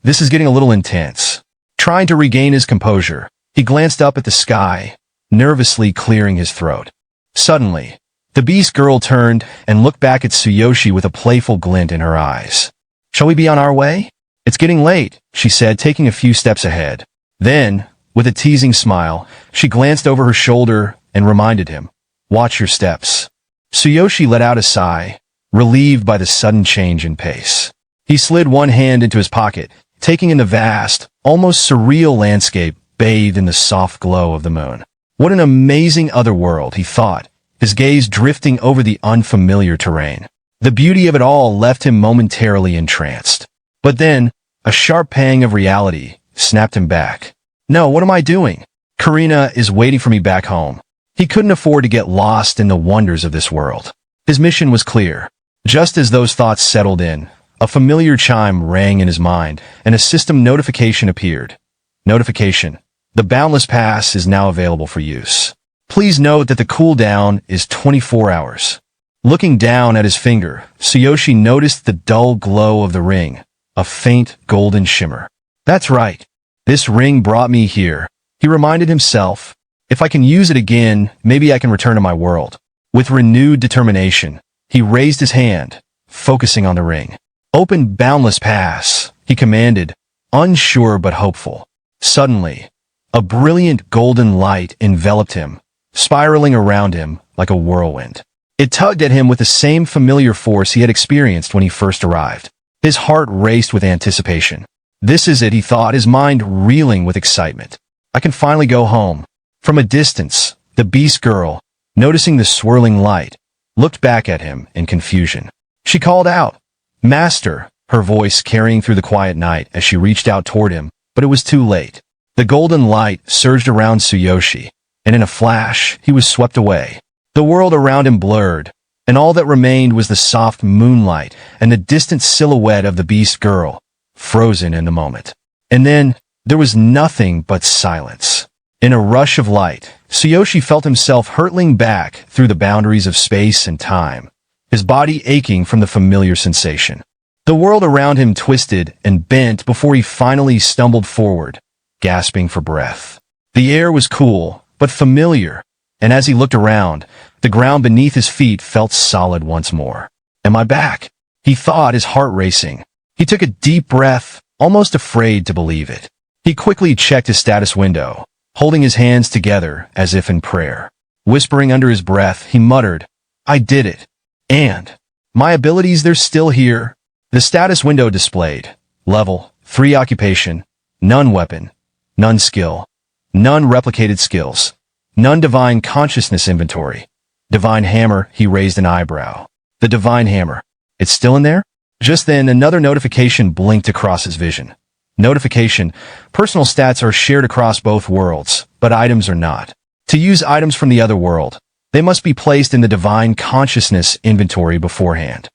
This is getting a little intense." Trying to regain his composure, he glanced up at the sky, nervously clearing his throat. Suddenly, the beast girl turned and looked back at Tsuyoshi with a playful glint in her eyes. "Shall we be on our way? It's getting late," she said, taking a few steps ahead. Then, with a teasing smile, she glanced over her shoulder and reminded him, "Watch your steps." Tsuyoshi let out a sigh, relieved by the sudden change in pace. He slid one hand into his pocket, taking in the vast, almost surreal landscape bathed in the soft glow of the moon. What an amazing otherworld, he thought, his gaze drifting over the unfamiliar terrain. The beauty of it all left him momentarily entranced. But then, a sharp pang of reality snapped him back. "No, what am I doing? Karina is waiting for me back home." He couldn't afford to get lost in the wonders of this world. His mission was clear. Just as those thoughts settled in, a familiar chime rang in his mind, and a system notification appeared. Notification: the Boundless Pass is now available for use. Please note that the cooldown is 24 hours. Looking down at his finger, Tsuyoshi noticed the dull glow of the ring, a faint golden shimmer. "That's right. This ring brought me here," he reminded himself. "If I can use it again, maybe I can return to my world." With renewed determination, he raised his hand, focusing on the ring. "Open Boundless Pass," he commanded, unsure but hopeful. Suddenly, a brilliant golden light enveloped him, spiraling around him like a whirlwind. It tugged at him with the same familiar force he had experienced when he first arrived. His heart raced with anticipation. This is it, he thought, his mind reeling with excitement. I can finally go home. From a distance, the beast girl, noticing the swirling light, looked back at him in confusion. She called out, "Master," her voice carrying through the quiet night as she reached out toward him, but it was too late. The golden light surged around Tsuyoshi, and in a flash, he was swept away. The world around him blurred, and all that remained was the soft moonlight and the distant silhouette of the beast girl, frozen in the moment. And then, there was nothing but silence. In a rush of light, Tsuyoshi felt himself hurtling back through the boundaries of space and time, his body aching from the familiar sensation. The world around him twisted and bent before he finally stumbled forward, gasping for breath. The air was cool, but familiar, and as he looked around, the ground beneath his feet felt solid once more. "Am I back?" he thought, his heart racing. He took a deep breath, almost afraid to believe it. He quickly checked his status window, holding his hands together as if in prayer. Whispering under his breath, he muttered, "I did it. And my abilities, they're still here." The status window displayed: level 3 occupation, none weapon, none skill, none replicated skills, none divine consciousness inventory. Divine hammer, he raised an eyebrow. The divine hammer. It's still in there? Just then, another notification blinked across his vision. Notification: personal stats are shared across both worlds, but items are not. To use items from the other world, they must be placed in the divine consciousness inventory beforehand.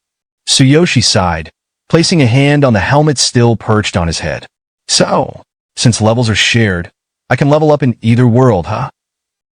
Tsuyoshi sighed, placing a hand on the helmet still perched on his head. "So, since levels are shared, I can level up in either world, huh?"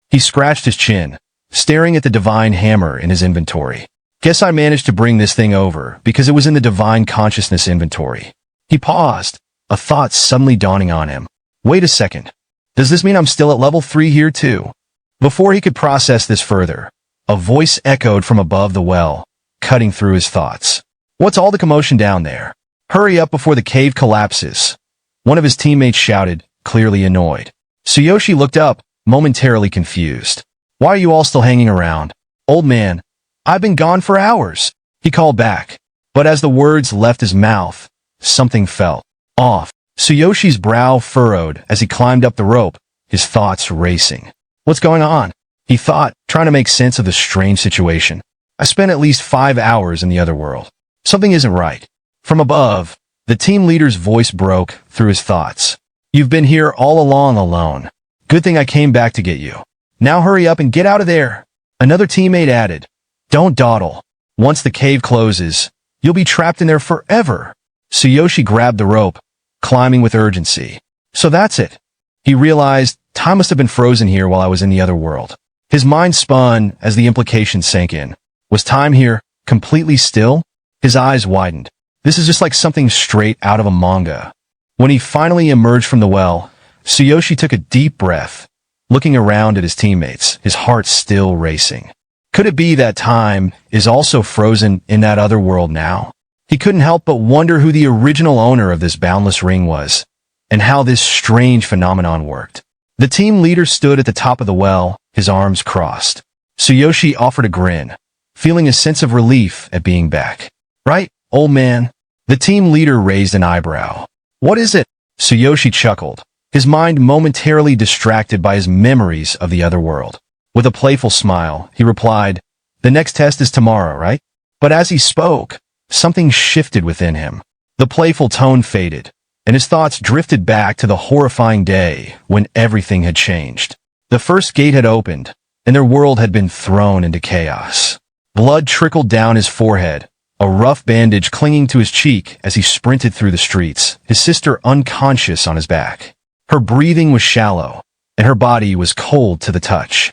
He scratched his chin, staring at the divine hammer in his inventory. Guess I managed to bring this thing over because it was in the divine consciousness inventory. He paused, a thought suddenly dawning on him. Wait a second. Does this mean I'm still at level 3 here too? Before he could process this further, a voice echoed from above the well, cutting through his thoughts. What's all the commotion down there? Hurry up before the cave collapses. One of his teammates shouted, clearly annoyed. Tsuyoshi looked up, momentarily confused. Why are you all still hanging around? Old man, I've been gone for hours, he called back. But as the words left his mouth, something felt off. Tsuyoshi's brow furrowed as he climbed up the rope, his thoughts racing. What's going on? He thought, trying to make sense of the strange situation. I spent at least 5 hours in the other world. Something isn't right. From above, the team leader's voice broke through his thoughts. You've been here all along alone. Good thing I came back to get you. Now hurry up and get out of there. Another teammate added, don't dawdle. Once the cave closes, you'll be trapped in there forever. Tsuyoshi grabbed the rope, climbing with urgency. So that's it. He realized time must have been frozen here while I was in the other world. His mind spun as the implication sank in. Was time here completely still? His eyes widened. This is just like something straight out of a manga. When he finally emerged from the well, Tsuyoshi took a deep breath, looking around at his teammates, his heart still racing. Could it be that time is also frozen in that other world now? He couldn't help but wonder who the original owner of this boundless ring was, and how this strange phenomenon worked. The team leader stood at the top of the well, his arms crossed. Tsuyoshi offered a grin, feeling a sense of relief at being back. Right, old man? The team leader raised an eyebrow. What is it? Tsuyoshi chuckled, his mind momentarily distracted by his memories of the other world. With a playful smile, he replied, the next test is tomorrow, right? But as he spoke, something shifted within him. The playful tone faded, and his thoughts drifted back to the horrifying day when everything had changed. The first gate had opened, and their world had been thrown into chaos. Blood trickled down his forehead, a rough bandage clinging to his cheek as he sprinted through the streets, his sister unconscious on his back. Her breathing was shallow, and her body was cold to the touch.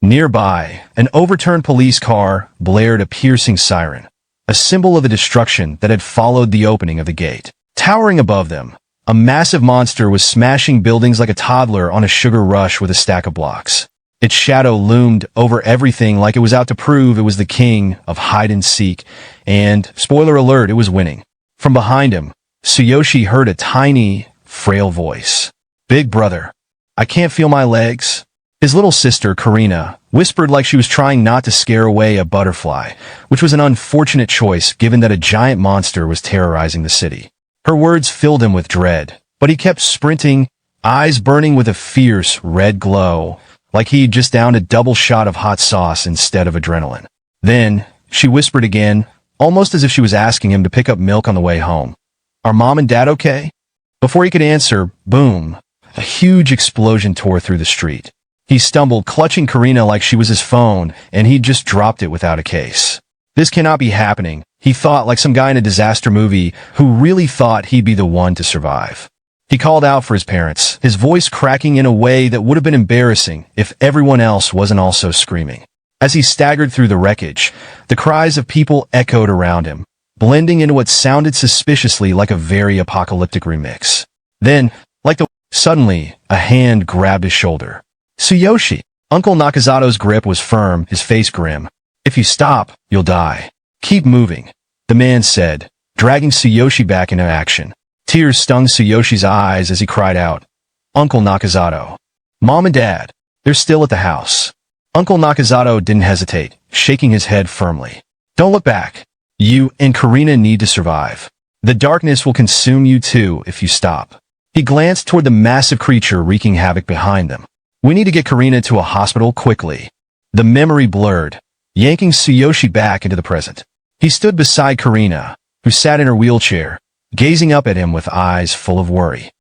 Nearby, an overturned police car blared a piercing siren, a symbol of the destruction that had followed the opening of the gate. Towering above them, a massive monster was smashing buildings like a toddler on a sugar rush with a stack of blocks. Its shadow loomed over everything like it was out to prove it was the king of hide-and-seek, and, spoiler alert, it was winning. From behind him, Tsuyoshi heard a tiny, frail voice. Big brother, I can't feel my legs. His little sister, Karina, whispered like she was trying not to scare away a butterfly, which was an unfortunate choice given that a giant monster was terrorizing the city. Her words filled him with dread, but he kept sprinting, eyes burning with a fierce red glow, like he'd just downed a double shot of hot sauce instead of adrenaline. Then, she whispered again, almost as if she was asking him to pick up milk on the way home. Are mom and dad okay? Before he could answer, boom, a huge explosion tore through the street. He stumbled, clutching Karina like she was his phone, and he'd just dropped it without a case. This cannot be happening, he thought, like some guy in a disaster movie who really thought he'd be the one to survive. He called out for his parents, his voice cracking in a way that would have been embarrassing if everyone else wasn't also screaming. As he staggered through the wreckage, the cries of people echoed around him, blending into what sounded suspiciously like a very apocalyptic remix. Then, suddenly, a hand grabbed his shoulder. Tsuyoshi! Uncle Nakazato's grip was firm, his face grim. If you stop, you'll die. Keep moving, the man said, dragging Tsuyoshi back into action. Tears stung Tsuyoshi's eyes as he cried out, Uncle Nakazato. Mom and Dad, they're still at the house. Uncle Nakazato didn't hesitate, shaking his head firmly. Don't look back. You and Karina need to survive. The darkness will consume you too if you stop. He glanced toward the massive creature wreaking havoc behind them. We need to get Karina to a hospital quickly. The memory blurred, yanking Tsuyoshi back into the present. He stood beside Karina, who sat in her wheelchair, gazing up at him with eyes full of worry.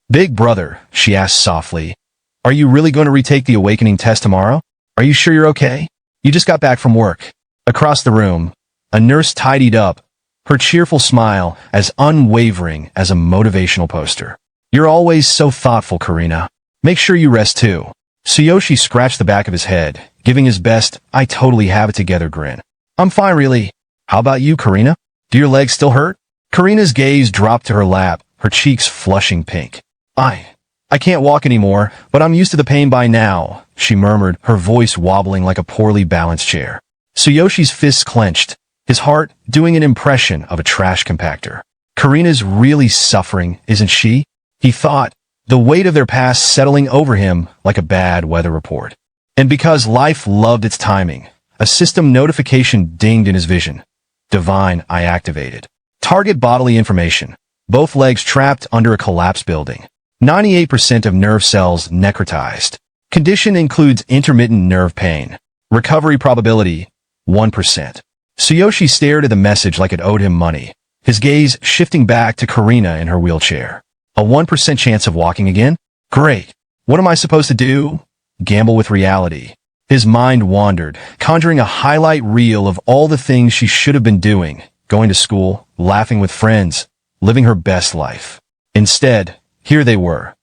Big brother, she asked softly, are you really going to retake the awakening test tomorrow? Are you sure you're okay? You just got back from work. Across the room, a nurse tidied up, her cheerful smile as unwavering as a motivational poster. You're always so thoughtful, Karina. Make sure you rest too. Tsuyoshi scratched the back of his head, giving his best, I totally have it together grin. I'm fine, really. How about you, Karina? Do your legs still hurt? Karina's gaze dropped to her lap, her cheeks flushing pink. I can't walk anymore, but I'm used to the pain by now, she murmured, her voice wobbling like a poorly balanced chair. Tsuyoshi's fists clenched, his heart doing an impression of a trash compactor. Karina's really suffering, isn't she? He thought, the weight of their past settling over him like a bad weather report. And because life loved its timing, a system notification dinged in his vision. Divine, I activated. Target bodily information. Both legs trapped under a collapsed building. 98% of nerve cells necrotized. Condition includes intermittent nerve pain. Recovery probability, 1%. Tsuyoshi stared at the message like it owed him money, his gaze shifting back to Karina in her wheelchair. A 1% chance of walking again? Great. What am I supposed to do? Gamble with reality. His mind wandered, conjuring a highlight reel of all the things she should have been doing, going to school, laughing with friends, living her best life. Instead, here they were.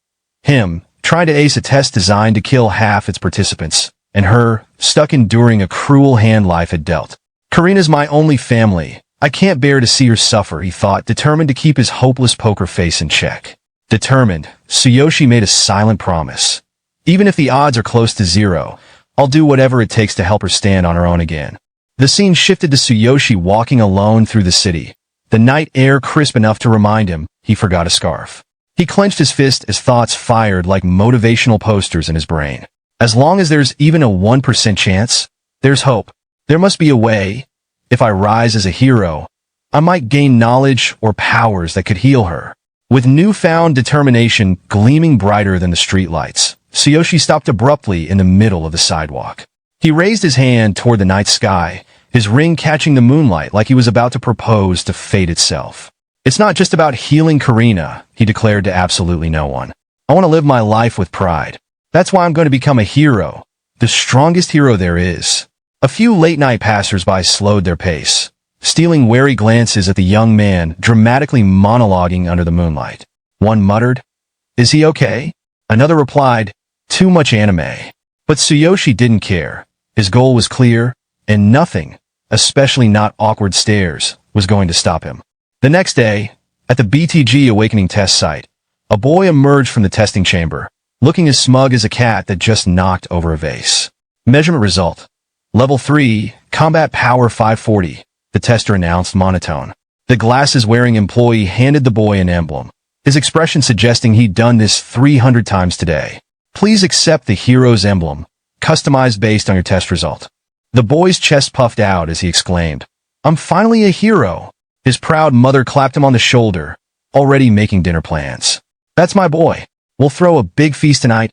Him, trying to ace a test designed to kill half its participants, and her, stuck enduring a cruel hand life had dealt. Karina's my only family. I can't bear to see her suffer, he thought, determined to keep his hopeless poker face in check. Determined, Tsuyoshi made a silent promise. Even if the odds are close to zero, I'll do whatever it takes to help her stand on her own again. The scene shifted to Tsuyoshi walking alone through the city, the night air crisp enough to remind him he forgot a scarf. He clenched his fist as thoughts fired like motivational posters in his brain. As long as there's even a 1% chance, there's hope. There must be a way. If I rise as a hero, I might gain knowledge or powers that could heal her. With newfound determination gleaming brighter than the streetlights, Tsuyoshi stopped abruptly in the middle of the sidewalk. He raised his hand toward the night sky, his ring catching the moonlight like he was about to propose to fate itself. It's not just about healing Karina, he declared to absolutely no one. I want to live my life with pride. That's why I'm going to become a hero, the strongest hero there is. A few late-night passers-by slowed their pace, stealing wary glances at the young man dramatically monologuing under the moonlight. One muttered, "Is he okay?" Another replied, "Too much anime." But Tsuyoshi didn't care. His goal was clear, and nothing, especially not awkward stares, was going to stop him. The next day, at the BTG Awakening test site, a boy emerged from the testing chamber, looking as smug as a cat that just knocked over a vase. Measurement result. Level 3, Combat Power 540, the tester announced monotone. The glasses-wearing employee handed the boy an emblem, his expression suggesting he'd done this 300 times today. Please accept the hero's emblem, customized based on your test result. The boy's chest puffed out as he exclaimed, "I'm finally a hero." His proud mother clapped him on the shoulder, already making dinner plans. "That's my boy. We'll throw a big feast tonight.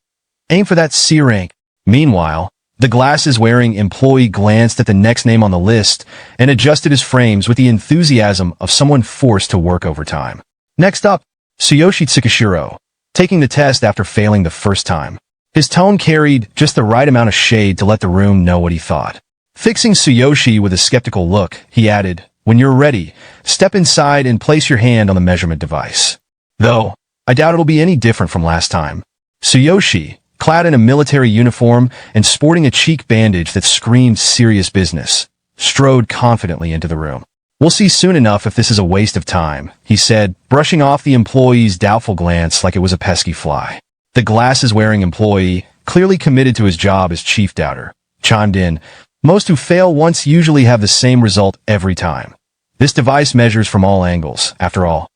Aim for that C rank." Meanwhile, the glasses-wearing employee glanced at the next name on the list and adjusted his frames with the enthusiasm of someone forced to work overtime. Next up, Tsuyoshi Tsukishiro, taking the test after failing the first time. His tone carried just the right amount of shade to let the room know what he thought. Fixing Tsuyoshi with a skeptical look, he added, "When you're ready, step inside and place your hand on the measurement device. Though, I doubt it'll be any different from last time." Tsuyoshi, clad in a military uniform and sporting a cheek bandage that screamed serious business, strode confidently into the room. "We'll see soon enough if this is a waste of time," he said, brushing off the employee's doubtful glance like it was a pesky fly. The glasses-wearing employee, clearly committed to his job as chief doubter, chimed in, "Most who fail once usually have the same result every time. This device measures from all angles, after all."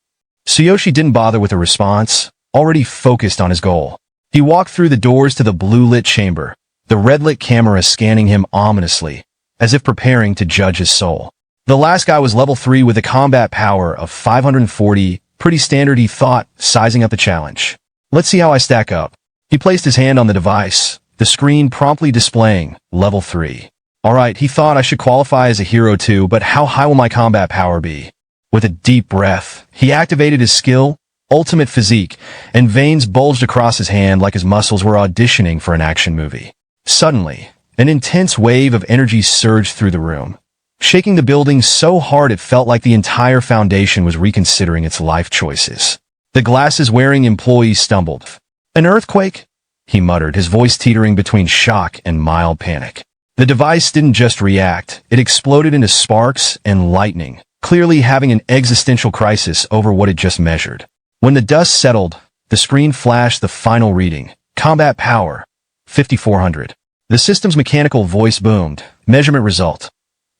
Tsuyoshi didn't bother with a response, already focused on his goal. He walked through the doors to the blue-lit chamber, the red-lit camera scanning him ominously, as if preparing to judge his soul. The last guy was level 3 with a combat power of 540, pretty standard he thought, sizing up the challenge. "Let's see how I stack up." He placed his hand on the device, the screen promptly displaying level 3. Alright, he thought, I should qualify as a hero too, but how high will my combat power be? With a deep breath, he activated his skill, Ultimate Physique, and veins bulged across his hand like his muscles were auditioning for an action movie. Suddenly, an intense wave of energy surged through the room, shaking the building so hard it felt like the entire foundation was reconsidering its life choices. The glasses-wearing employee stumbled. "An earthquake?" he muttered, his voice teetering between shock and mild panic. The device didn't just react, it exploded into sparks and lightning, clearly having an existential crisis over what it just measured. When the dust settled, the screen flashed the final reading. Combat power, 5400. The system's mechanical voice boomed. Measurement result.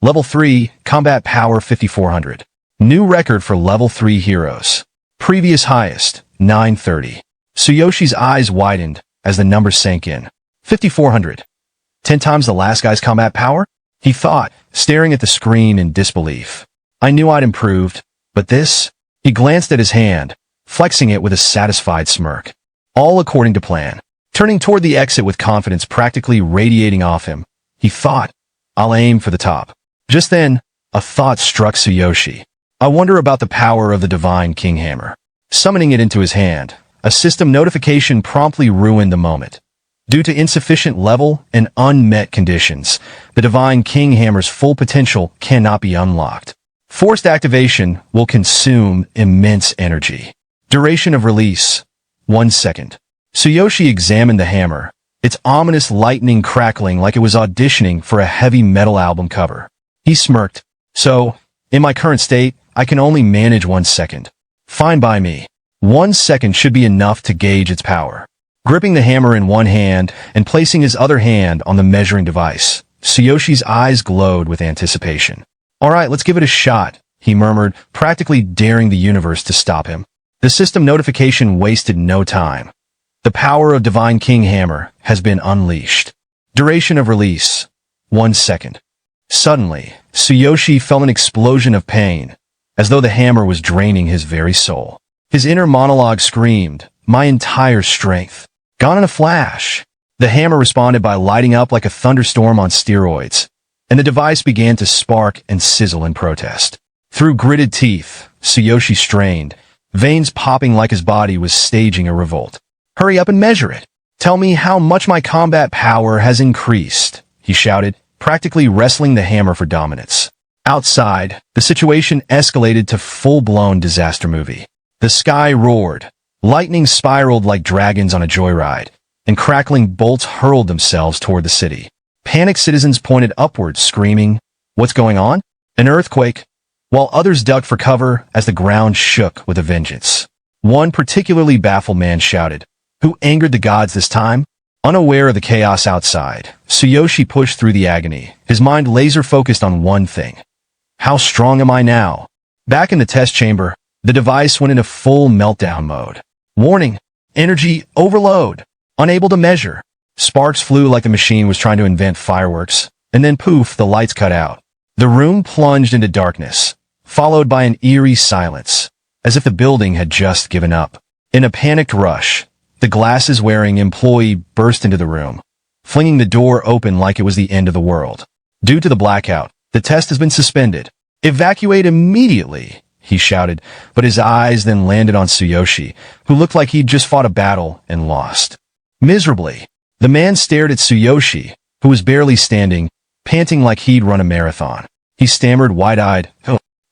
Level 3, combat power 5400. New record for level 3 heroes. Previous highest, 930. Tsuyoshi eyes widened as the numbers sank in. 5400. 10 times the last guy's combat power? He thought, staring at the screen in disbelief. I knew I'd improved, but this? He glanced at his hand, flexing it with a satisfied smirk. All according to plan. Turning toward the exit with confidence practically radiating off him, he thought, I'll aim for the top. Just then, a thought struck Tsuyoshi. I wonder about the power of the Divine King Hammer. Summoning it into his hand, a system notification promptly ruined the moment. Due to insufficient level and unmet conditions, the Divine King Hammer's full potential cannot be unlocked. Forced activation will consume immense energy. Duration of release, 1 second. Tsuyoshi examined the hammer, its ominous lightning crackling like it was auditioning for a heavy metal album cover. He smirked. So, in my current state, I can only manage 1 second. Fine by me. 1 second should be enough to gauge its power. Gripping the hammer in one hand and placing his other hand on the measuring device, Tsuyoshi's eyes glowed with anticipation. All right, let's give it a shot, he murmured, practically daring the universe to stop him. The system notification wasted no time. The power of Divine King Hammer has been unleashed. Duration of release, 1 second. Suddenly, Tsuyoshi felt an explosion of pain, as though the hammer was draining his very soul. His inner monologue screamed, my entire strength. Gone in a flash. The hammer responded by lighting up like a thunderstorm on steroids, and the device began to spark and sizzle in protest. Through gritted teeth, Tsuyoshi strained, veins popping like his body was staging a revolt. Hurry up and measure it. Tell me how much my combat power has increased, he shouted, practically wrestling the hammer for dominance. Outside, the situation escalated to full-blown disaster movie. The sky roared. Lightning spiraled like dragons on a joyride, and crackling bolts hurled themselves toward the city. Panicked citizens pointed upwards, screaming, what's going on? An earthquake? While others ducked for cover as the ground shook with a vengeance. One particularly baffled man shouted, who angered the gods this time? Unaware of the chaos outside, Tsuyoshi pushed through the agony, his mind laser-focused on one thing. How strong am I now? Back in the test chamber, the device went into full meltdown mode. Warning, energy overload, unable to measure. Sparks flew like the machine was trying to invent fireworks, and then poof, the lights cut out. The room plunged into darkness, followed by an eerie silence, as if the building had just given up. In a panicked rush, the glasses-wearing employee burst into the room, flinging the door open like it was the end of the world. Due to the blackout, the test has been suspended. Evacuate immediately, he shouted, but his eyes then landed on Tsuyoshi, who looked like he'd just fought a battle and lost. Miserably, the man stared at Tsuyoshi, who was barely standing, panting like he'd run a marathon. He stammered wide-eyed,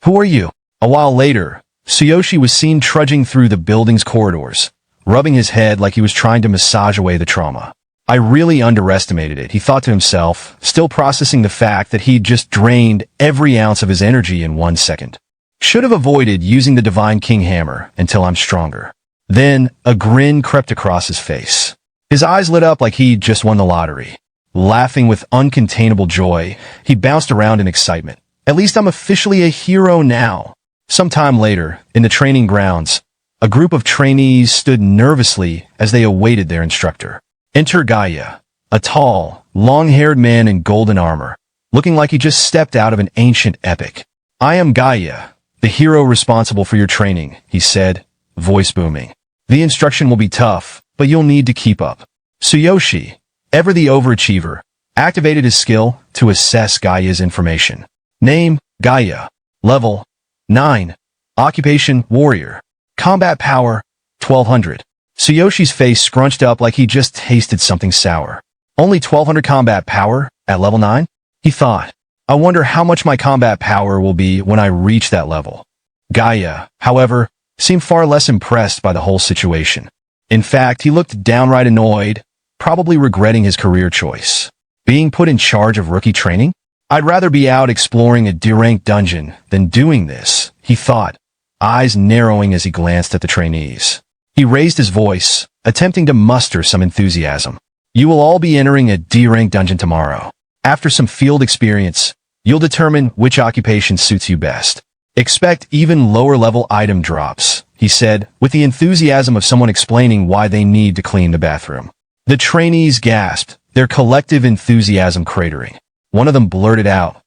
Who are you? A while later, Tsuyoshi was seen trudging through the building's corridors, rubbing his head like he was trying to massage away the trauma. I really underestimated it, he thought to himself, still processing the fact that he'd just drained every ounce of his energy in 1 second. Should have avoided using the Divine King Hammer until I'm stronger. Then, a grin crept across his face. His eyes lit up like he'd just won the lottery. Laughing with uncontainable joy, he bounced around in excitement. At least I'm officially a hero now. Sometime later, in the training grounds, a group of trainees stood nervously as they awaited their instructor. Enter Gaia, a tall, long-haired man in golden armor, looking like he just stepped out of an ancient epic. I am Gaia, the hero responsible for your training, he said, voice booming. The instruction will be tough, but you'll need to keep up. Tsuyoshi, ever the overachiever, activated his skill to assess Gaia's information. Name, Gaia. Level, 9. Occupation, warrior. Combat power, 1200. Tsuyoshi's face scrunched up like he just tasted something sour. Only 1200 combat power at level 9? He thought. I wonder how much my combat power will be when I reach that level. Gaia, however, seemed far less impressed by the whole situation. In fact, he looked downright annoyed, probably regretting his career choice. Being put in charge of rookie training? I'd rather be out exploring a D-rank dungeon than doing this, he thought, eyes narrowing as he glanced at the trainees. He raised his voice, attempting to muster some enthusiasm. You will all be entering a D-rank dungeon tomorrow. After some field experience, you'll determine which occupation suits you best. Expect even lower-level item drops, he said, with the enthusiasm of someone explaining why they need to clean the bathroom. The trainees gasped, their collective enthusiasm cratering. One of them blurted out,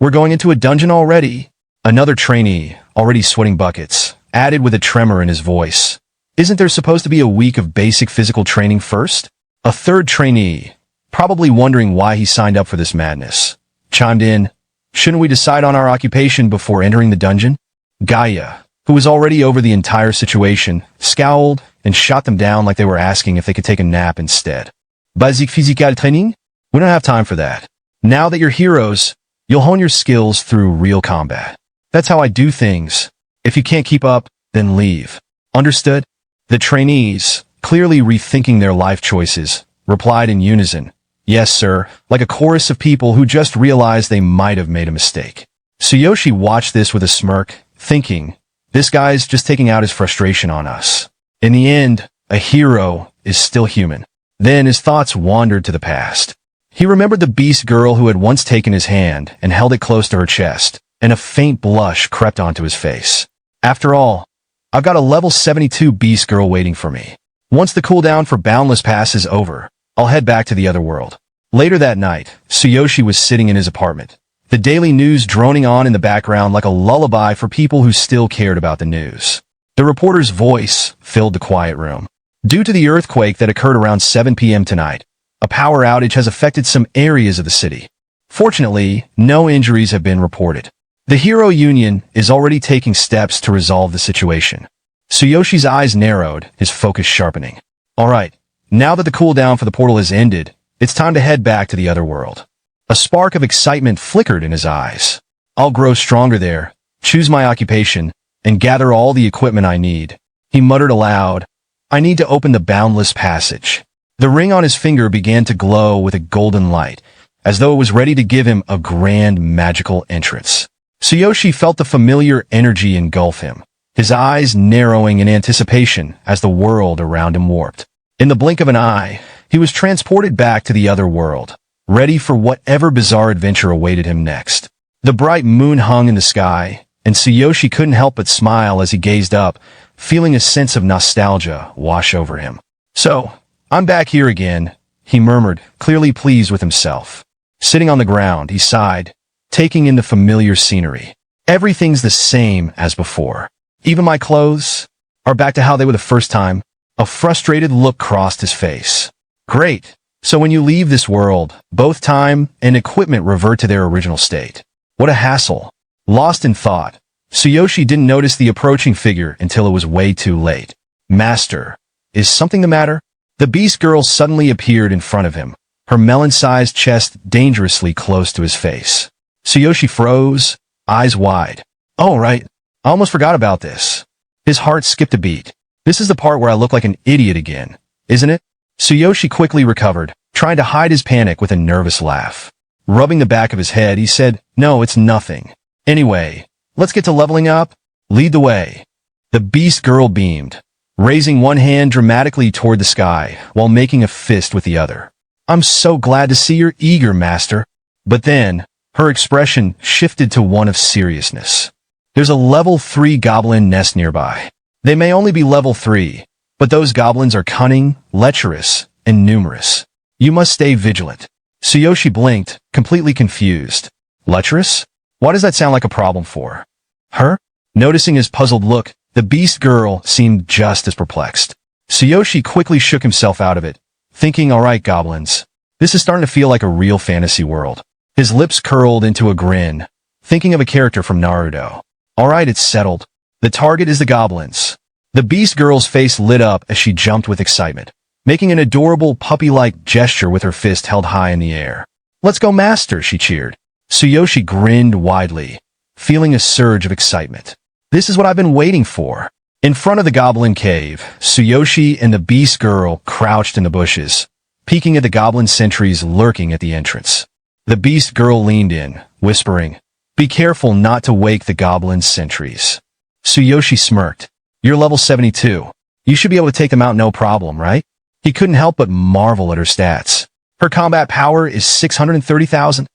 "We're going into a dungeon already?" Another trainee, already sweating buckets, added with a tremor in his voice, "Isn't there supposed to be a week of basic physical training first?" A third trainee, probably wondering why he signed up for this madness, chimed in, "Shouldn't we decide on our occupation before entering the dungeon?" Gaia, who was already over the entire situation, scowled and shot them down like they were asking if they could take a nap instead. Basic physical training? We don't have time for that. Now that you're heroes, you'll hone your skills through real combat. That's how I do things. If you can't keep up, then leave. Understood? The trainees, clearly rethinking their life choices, replied in unison, "Yes, sir," like a chorus of people who just realized they might have made a mistake. Tsuyoshi watched this with a smirk, thinking, this guy's just taking out his frustration on us. In the end, a hero is still human. Then his thoughts wandered to the past. He remembered the beast girl who had once taken his hand and held it close to her chest, and a faint blush crept onto his face. After all, I've got a level 72 beast girl waiting for me. Once the cooldown for Boundless Pass is over, I'll head back to the other world. Later that night, Tsuyoshi was sitting in his apartment, the daily news droning on in the background like a lullaby for people who still cared about the news. The reporter's voice filled the quiet room. Due to the earthquake that occurred around 7 p.m. tonight, a power outage has affected some areas of the city. Fortunately, no injuries have been reported. The Hero Union is already taking steps to resolve the situation. Tsuyoshi's eyes narrowed, his focus sharpening. Alright, now that the cooldown for the portal has ended, it's time to head back to the other world. A spark of excitement flickered in his eyes. I'll grow stronger there, choose my occupation, and gather all the equipment I need. He muttered aloud, I need to open the boundless passage. The ring on his finger began to glow with a golden light, as though it was ready to give him a grand magical entrance. Tsuyoshi felt the familiar energy engulf him, his eyes narrowing in anticipation as the world around him warped. In the blink of an eye, he was transported back to the other world, ready for whatever bizarre adventure awaited him next. The bright moon hung in the sky, and Tsuyoshi couldn't help but smile as he gazed up, feeling a sense of nostalgia wash over him. So, I'm back here again, he murmured, clearly pleased with himself. Sitting on the ground, he sighed, taking in the familiar scenery. Everything's the same as before. Even my clothes are back to how they were the first time. A frustrated look crossed his face. Great. So when you leave this world, both time and equipment revert to their original state. What a hassle. Lost in thought, Tsuyoshi didn't notice the approaching figure until it was way too late. Master, is something the matter? The beast girl suddenly appeared in front of him, her melon-sized chest dangerously close to his face. Tsuyoshi froze, eyes wide. Oh, right. I almost forgot about this. His heart skipped a beat. This is the part where I look like an idiot again, isn't it? Tsuyoshi quickly recovered, trying to hide his panic with a nervous laugh. Rubbing the back of his head, he said, No, it's nothing. Anyway, let's get to leveling up. Lead the way. The beast girl beamed, raising one hand dramatically toward the sky while making a fist with the other. I'm so glad to see you're eager, master. But then, her expression shifted to one of seriousness. There's a level 3 goblin nest nearby. They may only be level 3, but those goblins are cunning, lecherous, and numerous. You must stay vigilant. Tsuyoshi blinked, completely confused. Lecherous? Why does that sound like a problem for her? Noticing his puzzled look, the beast girl seemed just as perplexed. Tsuyoshi quickly shook himself out of it, thinking, alright goblins, this is starting to feel like a real fantasy world. His lips curled into a grin, thinking of a character from Naruto. Alright, it's settled. The target is the goblins. The beast girl's face lit up as she jumped with excitement, making an adorable puppy-like gesture with her fist held high in the air. Let's go, master, she cheered. Tsuyoshi grinned widely, feeling a surge of excitement. This is what I've been waiting for. In front of the goblin cave, Tsuyoshi and the beast girl crouched in the bushes, peeking at the goblin sentries lurking at the entrance. The beast girl leaned in, whispering, "Be careful not to wake the goblin sentries." Tsuyoshi smirked. "You're level 72. You should be able to take them out no problem, right?" He couldn't help but marvel at her stats. Her combat power is 630,000.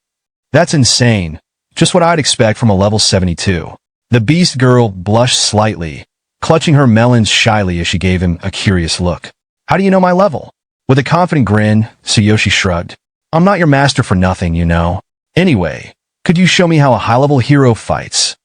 That's insane. Just what I'd expect from a level 72. The beast girl blushed slightly, clutching her melons shyly as she gave him a curious look. "How do you know my level?" With a confident grin, Tsuyoshi shrugged. "I'm not your master for nothing, you know. Anyway, could you show me how a high-level hero fights?"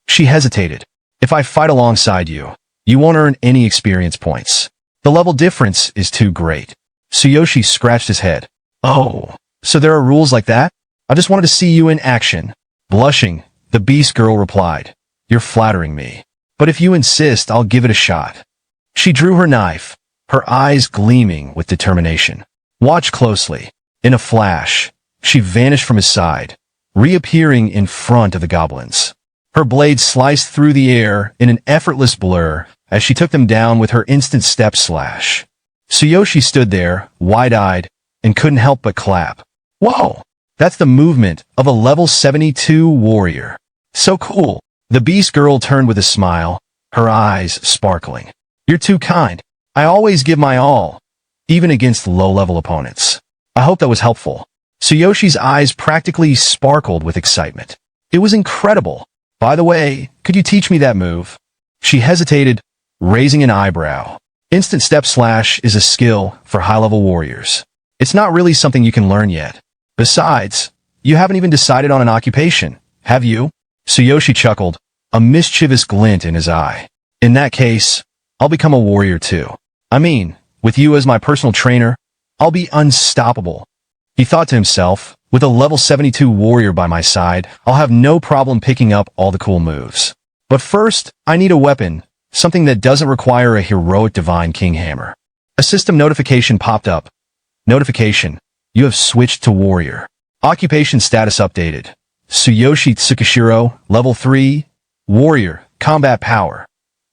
She hesitated. "If I fight alongside you, you won't earn any experience points. The level difference is too great." Tsuyoshi scratched his head. "Oh, so there are rules like that? I just wanted to see you in action." Blushing, the beast girl replied, "You're flattering me. But if you insist, I'll give it a shot." She drew her knife, her eyes gleaming with determination. "Watch closely." In a flash, she vanished from his side, reappearing in front of the goblins. Her blade sliced through the air in an effortless blur as she took them down with her instant step slash. Tsuyoshi stood there, wide-eyed, and couldn't help but clap. "Whoa! That's the movement of a level 72 warrior. So cool." The beast girl turned with a smile, her eyes sparkling. "You're too kind. I always give my all, even against low-level opponents." I hope that was helpful. Tsuyoshi's eyes practically sparkled with excitement. It was incredible. "By the way, could you teach me that move?" She hesitated, raising an eyebrow. Instant step slash is a skill for high-level warriors. It's not really something you can learn yet. Besides, you haven't even decided on an occupation, have you? Tsuyoshi chuckled, a mischievous glint in his eye. "In that case, I'll become a warrior too. I mean, with you as my personal trainer, I'll be unstoppable." He thought to himself, "With a level 72 warrior by my side, I'll have no problem picking up all the cool moves. But first, I need a weapon, something that doesn't require a heroic divine king hammer." A system notification popped up. Notification: you have switched to warrior. Occupation status updated. Tsuyoshi Tsukishiro, level 3, warrior, combat power,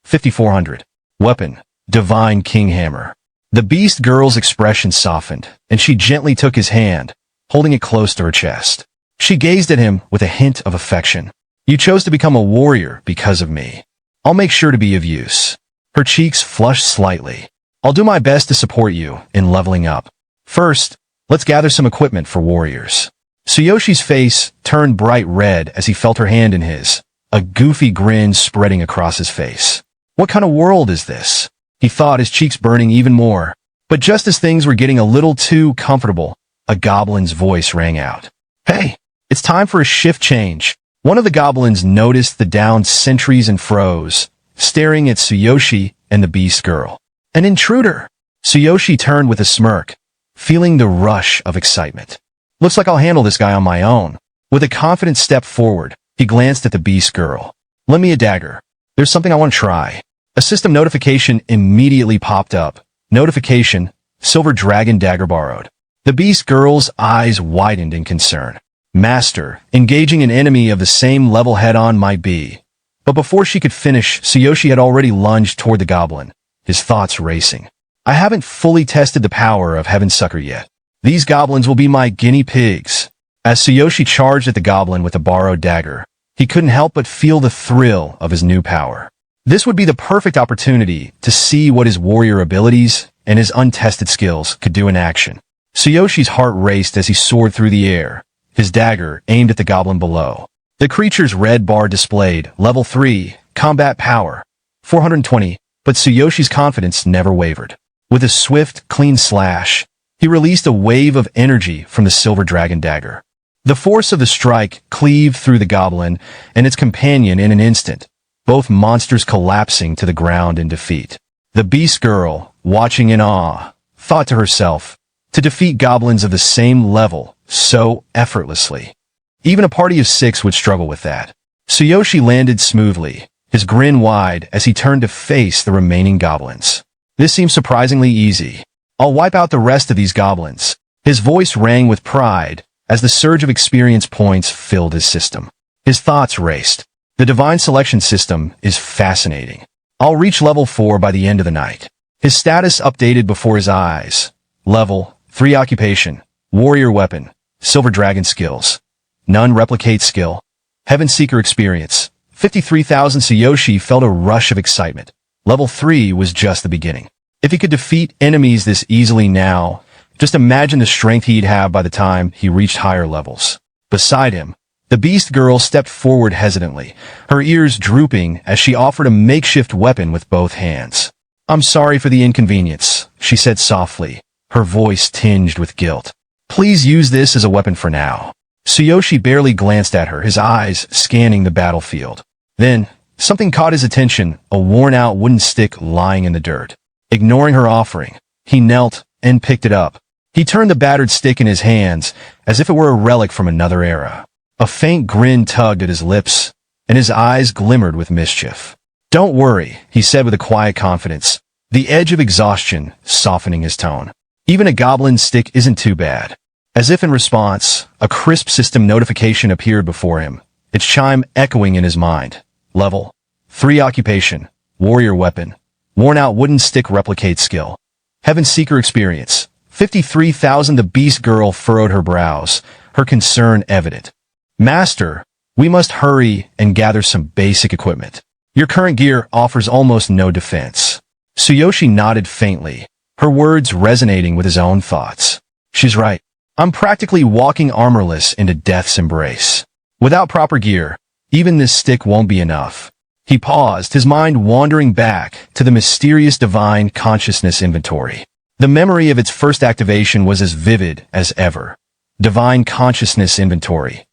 5400. Weapon: divine king hammer. The beast girl's expression softened, and she gently took his hand, holding it close to her chest. She gazed at him with a hint of affection. "You chose to become a warrior because of me. I'll make sure to be of use." Her cheeks flushed slightly. "I'll do my best to support you in leveling up. First, let's gather some equipment for warriors." Tsuyoshi's face turned bright red as he felt her hand in his, a goofy grin spreading across his face. What kind of world is this? He thought, his cheeks burning even more. But just as things were getting a little too comfortable, a goblin's voice rang out. "Hey, it's time for a shift change." One of the goblins noticed the downed sentries and froze, staring at Tsuyoshi and the beast girl. "An intruder!" Tsuyoshi turned with a smirk, feeling the rush of excitement. "Looks like I'll handle this guy on my own." With a confident step forward, he glanced at the beast girl. "Lend me a dagger. There's something I want to try." A system notification immediately popped up. Notification: Silver Dragon Dagger borrowed. The beast girl's eyes widened in concern. "Master, engaging an enemy of the same level head-on might be." But before she could finish, Tsuyoshi had already lunged toward the goblin, his thoughts racing. "I haven't fully tested the power of Heaven Sucker yet. These goblins will be my guinea pigs." As Tsuyoshi charged at the goblin with the borrowed dagger, he couldn't help but feel the thrill of his new power. This would be the perfect opportunity to see what his warrior abilities and his untested skills could do in action. Tsuyoshi's heart raced as he soared through the air, his dagger aimed at the goblin below. The creature's red bar displayed level 3, combat power, 420, but Tsuyoshi's confidence never wavered. With a swift, clean slash, he released a wave of energy from the silver dragon dagger. The force of the strike cleaved through the goblin and its companion in an instant, both monsters collapsing to the ground in defeat. The beast girl, watching in awe, thought to herself, to defeat goblins of the same level so effortlessly. Even a party of 6 would struggle with that. Tsuyoshi landed smoothly, his grin wide as he turned to face the remaining goblins. "This seems surprisingly easy. I'll wipe out the rest of these goblins." His voice rang with pride as the surge of experience points filled his system. His thoughts raced. The divine selection system is fascinating. I'll reach level 4 by the end of the night. His status updated before his eyes. Level 3 occupation, warrior weapon, silver dragon skills. None replicate skill. Heaven Seeker experience. 53,000. Tsuyoshi felt a rush of excitement. Level 3 was just the beginning. If he could defeat enemies this easily now, just imagine the strength he'd have by the time he reached higher levels. Beside him, the beast girl stepped forward hesitantly, her ears drooping as she offered a makeshift weapon with both hands. "I'm sorry for the inconvenience," she said softly, her voice tinged with guilt. "Please use this as a weapon for now." Tsuyoshi barely glanced at her, his eyes scanning the battlefield. Then, something caught his attention, a worn-out wooden stick lying in the dirt. Ignoring her offering, he knelt and picked it up. He turned the battered stick in his hands as if it were a relic from another era. A faint grin tugged at his lips, and his eyes glimmered with mischief. "Don't worry," he said with a quiet confidence, the edge of exhaustion softening his tone. "Even a goblin stick isn't too bad." As if in response, a crisp system notification appeared before him, its chime echoing in his mind. Level 3 occupation, warrior weapon, worn-out wooden stick replicate skill. Heaven Seeker experience. 53,000. The beast girl furrowed her brows, her concern evident. "Master, we must hurry and gather some basic equipment. Your current gear offers almost no defense." Tsuyoshi nodded faintly, her words resonating with his own thoughts. "She's right. I'm practically walking armorless into death's embrace. Without proper gear, even this stick won't be enough." He paused, his mind wandering back to the mysterious divine consciousness inventory. The memory of its first activation was as vivid as ever. Divine consciousness inventory.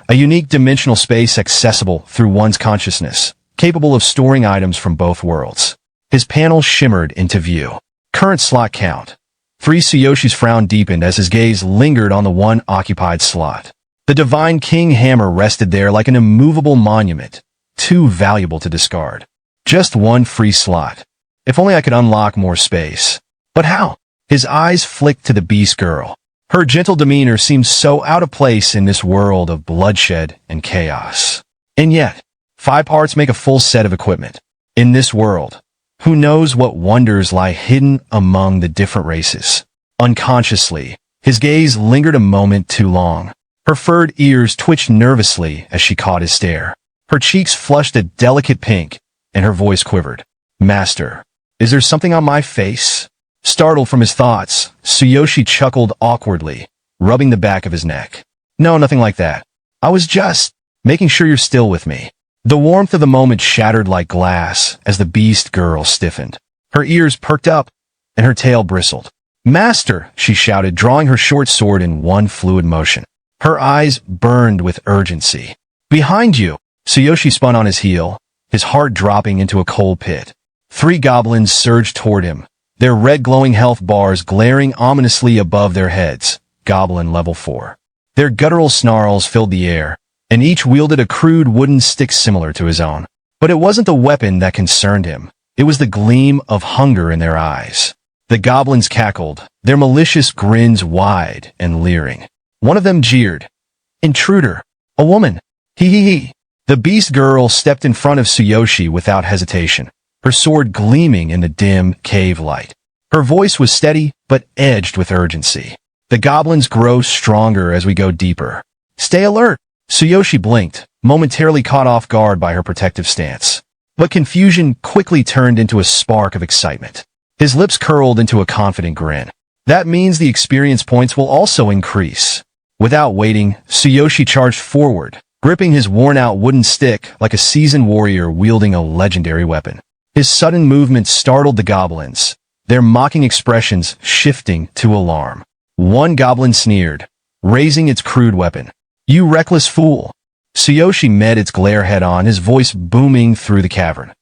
A unique dimensional space accessible through one's consciousness, capable of storing items from both worlds. His panel shimmered into view. Current slot count. 3. Tsuyoshi's frown deepened as his gaze lingered on the one occupied slot. The Divine King hammer rested there like an immovable monument, too valuable to discard. Just one free slot. If only I could unlock more space. But how? His eyes flicked to the beast girl. Her gentle demeanor seemed so out of place in this world of bloodshed and chaos. And yet, 5 parts make a full set of equipment. In this world, who knows what wonders lie hidden among the different races? Unconsciously, his gaze lingered a moment too long. Her furred ears twitched nervously as she caught his stare. Her cheeks flushed a delicate pink, and her voice quivered. "Master, is there something on my face?" Startled from his thoughts, Tsuyoshi chuckled awkwardly, rubbing the back of his neck. "No, nothing like that. I was just making sure you're still with me." The warmth of the moment shattered like glass as the beast girl stiffened. Her ears perked up, and her tail bristled. "Master!" she shouted, drawing her short sword in one fluid motion. Her eyes burned with urgency. "Behind you!" Tsuyoshi spun on his heel, his heart dropping into a cold pit. 3 goblins surged toward him, their red glowing health bars glaring ominously above their heads. Goblin level 4. Their guttural snarls filled the air, and each wielded a crude wooden stick similar to his own. But it wasn't the weapon that concerned him. It was the gleam of hunger in their eyes. The goblins cackled, their malicious grins wide and leering. One of them jeered. "Intruder! A woman! Hee hee hee!" The beast girl stepped in front of Tsuyoshi without hesitation, her sword gleaming in the dim cave light. Her voice was steady, but edged with urgency. "The goblins grow stronger as we go deeper. Stay alert!" Tsuyoshi blinked, momentarily caught off guard by her protective stance. But confusion quickly turned into a spark of excitement. His lips curled into a confident grin. "That means the experience points will also increase." Without waiting, Tsuyoshi charged forward, gripping his worn-out wooden stick like a seasoned warrior wielding a legendary weapon. His sudden movement startled the goblins, their mocking expressions shifting to alarm. One goblin sneered, raising its crude weapon. "You reckless fool!" Tsuyoshi met its glare head-on, his voice booming through the cavern.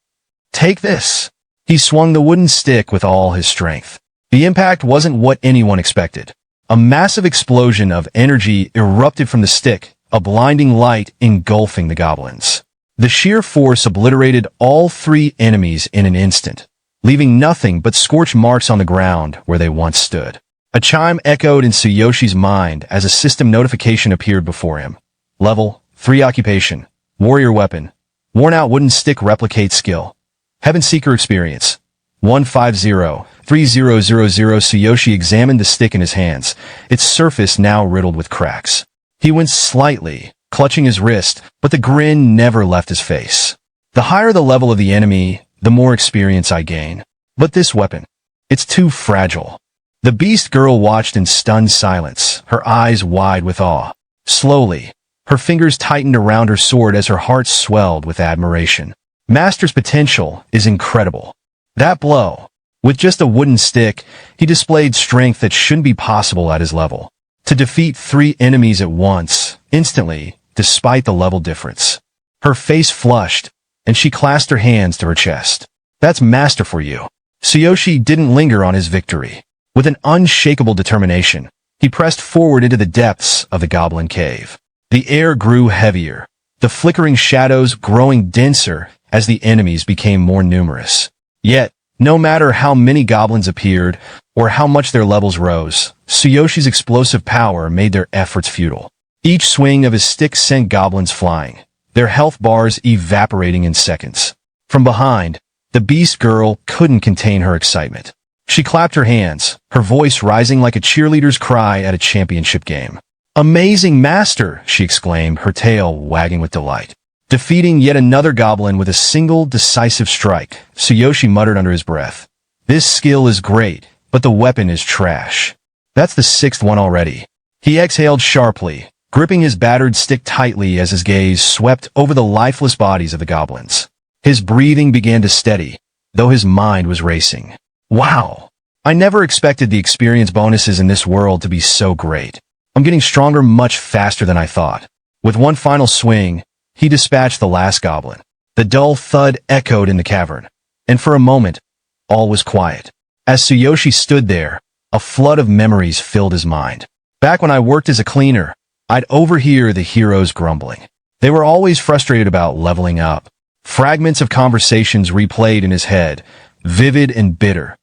"Take this!" He swung the wooden stick with all his strength. The impact wasn't what anyone expected. A massive explosion of energy erupted from the stick, a blinding light engulfing the goblins. The sheer force obliterated all 3 enemies in an instant, leaving nothing but scorch marks on the ground where they once stood. A chime echoed in Tsuyoshi's mind as a system notification appeared before him. Level 3 occupation, warrior weapon, worn-out wooden stick replicate skill. Heaven Seeker experience. 150-3000. Tsuyoshi examined the stick in his hands, its surface now riddled with cracks. He winced slightly, clutching his wrist, but the grin never left his face. The higher the level of the enemy, the more experience I gain. But this weapon, it's too fragile. The beast girl watched in stunned silence, her eyes wide with awe. Slowly, her fingers tightened around her sword as her heart swelled with admiration. Master's potential is incredible. That blow, with just a wooden stick, he displayed strength that shouldn't be possible at his level. To defeat 3 enemies at once, instantly, despite the level difference. Her face flushed, and she clasped her hands to her chest. That's master for you. Tsuyoshi didn't linger on his victory. With an unshakable determination, he pressed forward into the depths of the goblin cave. The air grew heavier, the flickering shadows growing denser as the enemies became more numerous. Yet, no matter how many goblins appeared, or how much their levels rose, Tsuyoshi's explosive power made their efforts futile. Each swing of his stick sent goblins flying, their health bars evaporating in seconds. From behind, the beast girl couldn't contain her excitement. She clapped her hands, her voice rising like a cheerleader's cry at a championship game. "Amazing master!" she exclaimed, her tail wagging with delight. Defeating yet another goblin with a single decisive strike, Tsuyoshi muttered under his breath. "This skill is great, but the weapon is trash." That's the 6th one already. He exhaled sharply, gripping his battered stick tightly as his gaze swept over the lifeless bodies of the goblins. His breathing began to steady, though his mind was racing. Wow! I never expected the experience bonuses in this world to be so great. I'm getting stronger much faster than I thought. With one final swing, he dispatched the last goblin. The dull thud echoed in the cavern, and for a moment, all was quiet. As Tsuyoshi stood there, a flood of memories filled his mind. Back when I worked as a cleaner, I'd overhear the heroes grumbling. They were always frustrated about leveling up. Fragments of conversations replayed in his head, vivid and bitter.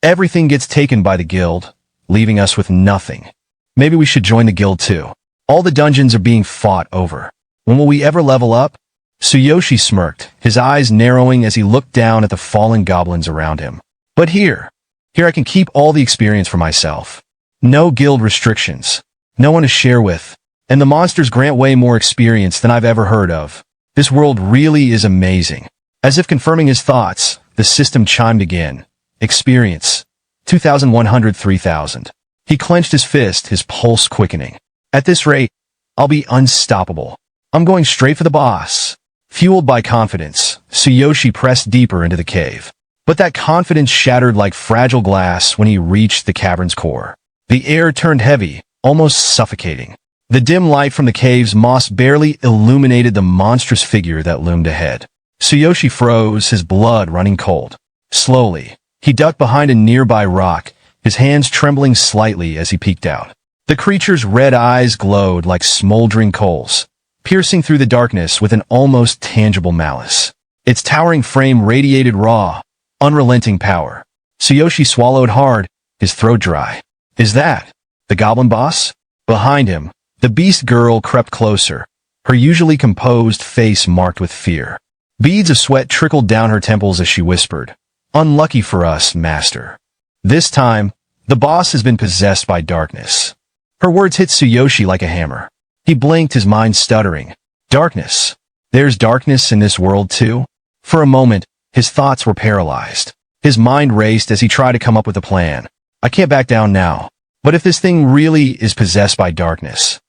Everything gets taken by the guild, leaving us with nothing. Maybe we should join the guild too. All the dungeons are being fought over. When will we ever level up? Tsuyoshi smirked, his eyes narrowing as he looked down at the fallen goblins around him. But here I can keep all the experience for myself. No guild restrictions. No one to share with. And the monsters grant way more experience than I've ever heard of. This world really is amazing. As if confirming his thoughts, the system chimed again. Experience. 2,100, 3,000. He clenched his fist, his pulse quickening. At this rate, I'll be unstoppable. I'm going straight for the boss. Fueled by confidence, Tsuyoshi pressed deeper into the cave. But that confidence shattered like fragile glass when he reached the cavern's core. The air turned heavy, almost suffocating. The dim light from the cave's moss barely illuminated the monstrous figure that loomed ahead. Tsuyoshi froze, his blood running cold. Slowly, he ducked behind a nearby rock, his hands trembling slightly as he peeked out. The creature's red eyes glowed like smoldering coals, piercing through the darkness with an almost tangible malice. Its towering frame radiated raw, unrelenting power. Tsuyoshi swallowed hard, his throat dry. Is that the goblin boss? Behind him, the beast girl crept closer, her usually composed face marked with fear. Beads of sweat trickled down her temples as she whispered, "Unlucky for us, master. This time, the boss has been possessed by darkness." Her words hit Tsuyoshi like a hammer. He blinked, his mind stuttering. Darkness. There's darkness in this world too? For a moment, his thoughts were paralyzed. His mind raced as he tried to come up with a plan. I can't back down now. But if this thing really is possessed by darkness?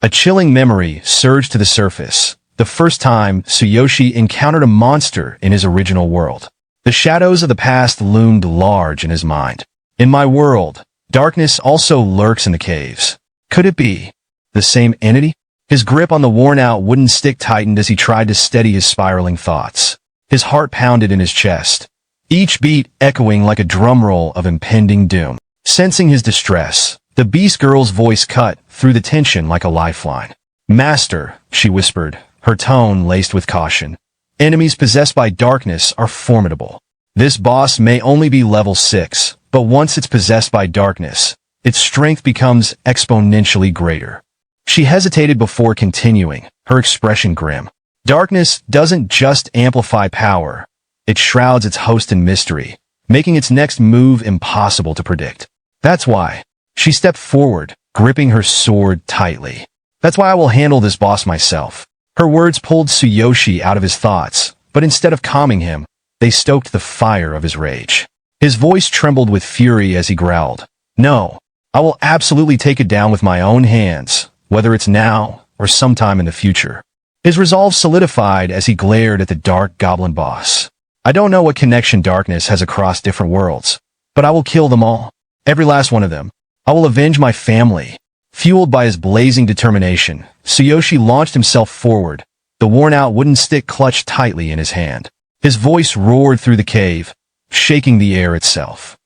A chilling memory surged to the surface. The first time Tsuyoshi encountered a monster in his original world. The shadows of the past loomed large in his mind. In my world, darkness also lurks in the caves. Could it be the same entity? His grip on the worn-out wooden stick tightened as he tried to steady his spiraling thoughts. His heart pounded in his chest, each beat echoing like a drum roll of impending doom. Sensing his distress, the beast girl's voice cut through the tension like a lifeline. "Master," she whispered, her tone laced with caution. "Enemies possessed by darkness are formidable. This boss may only be level 6, but once it's possessed by darkness, its strength becomes exponentially greater." She hesitated before continuing, her expression grim. Darkness doesn't just amplify power. It shrouds its host in mystery, making its next move impossible to predict. That's why. She stepped forward, gripping her sword tightly. That's why I will handle this boss myself. Her words pulled Tsuyoshi out of his thoughts, but instead of calming him, they stoked the fire of his rage. His voice trembled with fury as he growled, "No, I will absolutely take it down with my own hands, whether it's now or sometime in the future." His resolve solidified as he glared at the dark goblin boss. "I don't know what connection darkness has across different worlds, but I will kill them all. Every last one of them. I will avenge my family." Fueled by his blazing determination, Tsuyoshi launched himself forward, the worn-out wooden stick clutched tightly in his hand. His voice roared through the cave, shaking the air itself.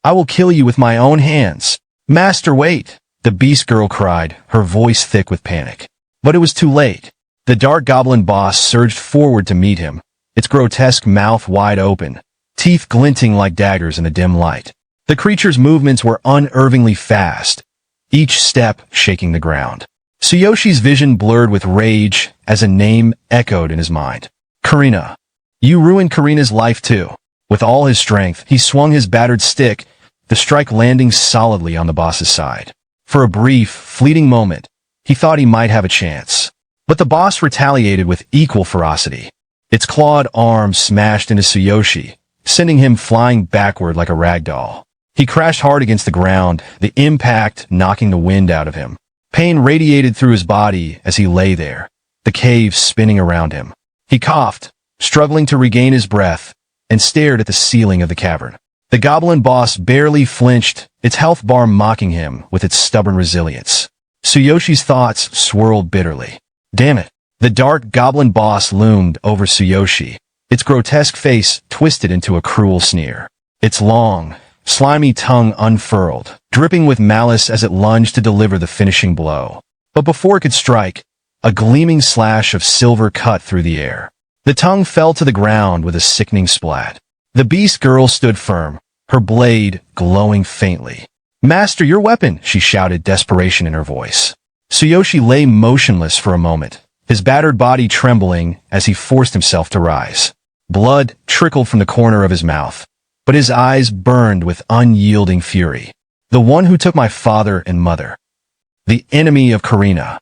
"I will kill you with my own hands." "Master, wait!" the beast girl cried, her voice thick with panic. But it was too late. The dark goblin boss surged forward to meet him, its grotesque mouth wide open, teeth glinting like daggers in the dim light. The creature's movements were unnervingly fast, each step shaking the ground. Tsuyoshi's vision blurred with rage as a name echoed in his mind. "Karina. You ruined Karina's life too." With all his strength, he swung his battered stick, the strike landing solidly on the boss's side. For a brief, fleeting moment, he thought he might have a chance. But the boss retaliated with equal ferocity. Its clawed arm smashed into Tsuyoshi, sending him flying backward like a rag doll. He crashed hard against the ground, the impact knocking the wind out of him. Pain radiated through his body as he lay there, the cave spinning around him. He coughed, struggling to regain his breath, and stared at the ceiling of the cavern. The goblin boss barely flinched, its health bar mocking him with its stubborn resilience. Tsuyoshi's thoughts swirled bitterly. Damn it! The dark goblin boss loomed over Tsuyoshi, its grotesque face twisted into a cruel sneer. Its long, slimy tongue unfurled, dripping with malice as it lunged to deliver the finishing blow. But before it could strike, a gleaming slash of silver cut through the air. The tongue fell to the ground with a sickening splat. The beast girl stood firm, her blade glowing faintly. "Master, your weapon!" she shouted, desperation in her voice. Tsuyoshi lay motionless for a moment, his battered body trembling as he forced himself to rise. Blood trickled from the corner of his mouth, but his eyes burned with unyielding fury. "The one who took my father and mother. The enemy of Karina.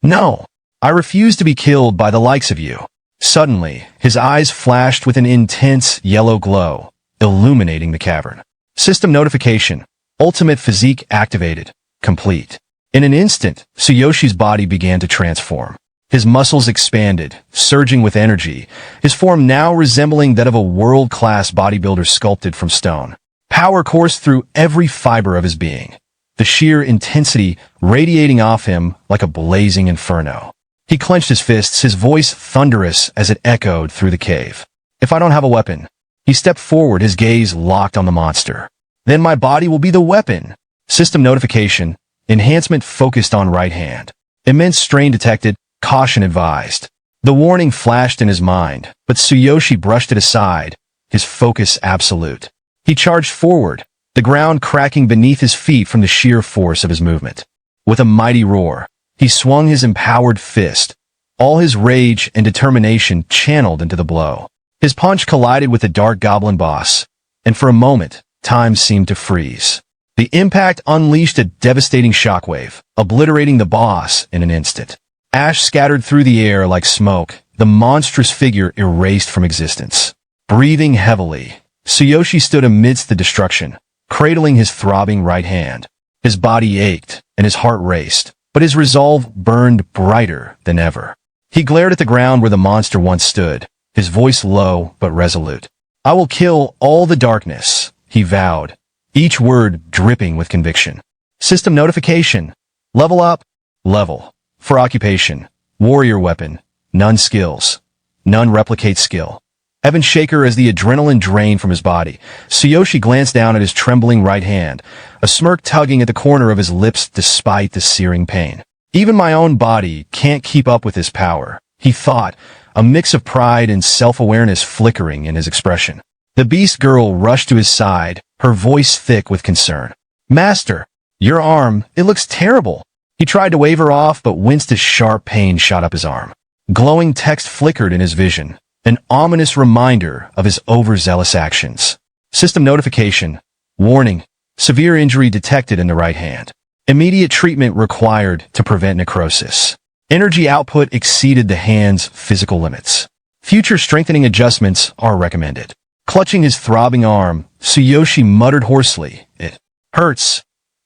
No! I refuse to be killed by the likes of you." Suddenly, his eyes flashed with an intense yellow glow, illuminating the cavern. System notification. Ultimate physique activated. Complete. In an instant, Tsuyoshi's body began to transform. His muscles expanded, surging with energy, his form now resembling that of a world-class bodybuilder sculpted from stone. Power coursed through every fiber of his being, the sheer intensity radiating off him like a blazing inferno. He clenched his fists, his voice thunderous as it echoed through the cave. "If I don't have a weapon..." He stepped forward, his gaze locked on the monster. "Then my body will be the weapon." System notification. Enhancement focused on right hand. Immense strain detected. Caution advised. The warning flashed in his mind, but Tsuyoshi brushed it aside, his focus absolute. He charged forward, the ground cracking beneath his feet from the sheer force of his movement. With a mighty roar, he swung his empowered fist, all his rage and determination channeled into the blow. His punch collided with the dark goblin boss, and for a moment, time seemed to freeze. The impact unleashed a devastating shockwave, obliterating the boss in an instant. Ash scattered through the air like smoke, the monstrous figure erased from existence. Breathing heavily, Tsuyoshi stood amidst the destruction, cradling his throbbing right hand. His body ached, and his heart raced, but his resolve burned brighter than ever. He glared at the ground where the monster once stood, his voice low but resolute. "I will kill all the darkness," he vowed, each word dripping with conviction. System notification. Level up. Level. For occupation. Warrior weapon. None skills. None replicate skill. Heaven shaker as the adrenaline drained from his body. Tsuyoshi glanced down at his trembling right hand, a smirk tugging at the corner of his lips despite the searing pain. "Even my own body can't keep up with this power," he thought, a mix of pride and self-awareness flickering in his expression. The beast girl rushed to his side, her voice thick with concern. "Master, your arm, it looks terrible." He tried to wave her off, but winced as sharp pain shot up his arm. Glowing text flickered in his vision, an ominous reminder of his overzealous actions. System notification. Warning. Severe injury detected in the right hand. Immediate treatment required to prevent necrosis. Energy output exceeded the hand's physical limits. Future strengthening adjustments are recommended. Clutching his throbbing arm, Tsuyoshi muttered hoarsely, "It hurts,"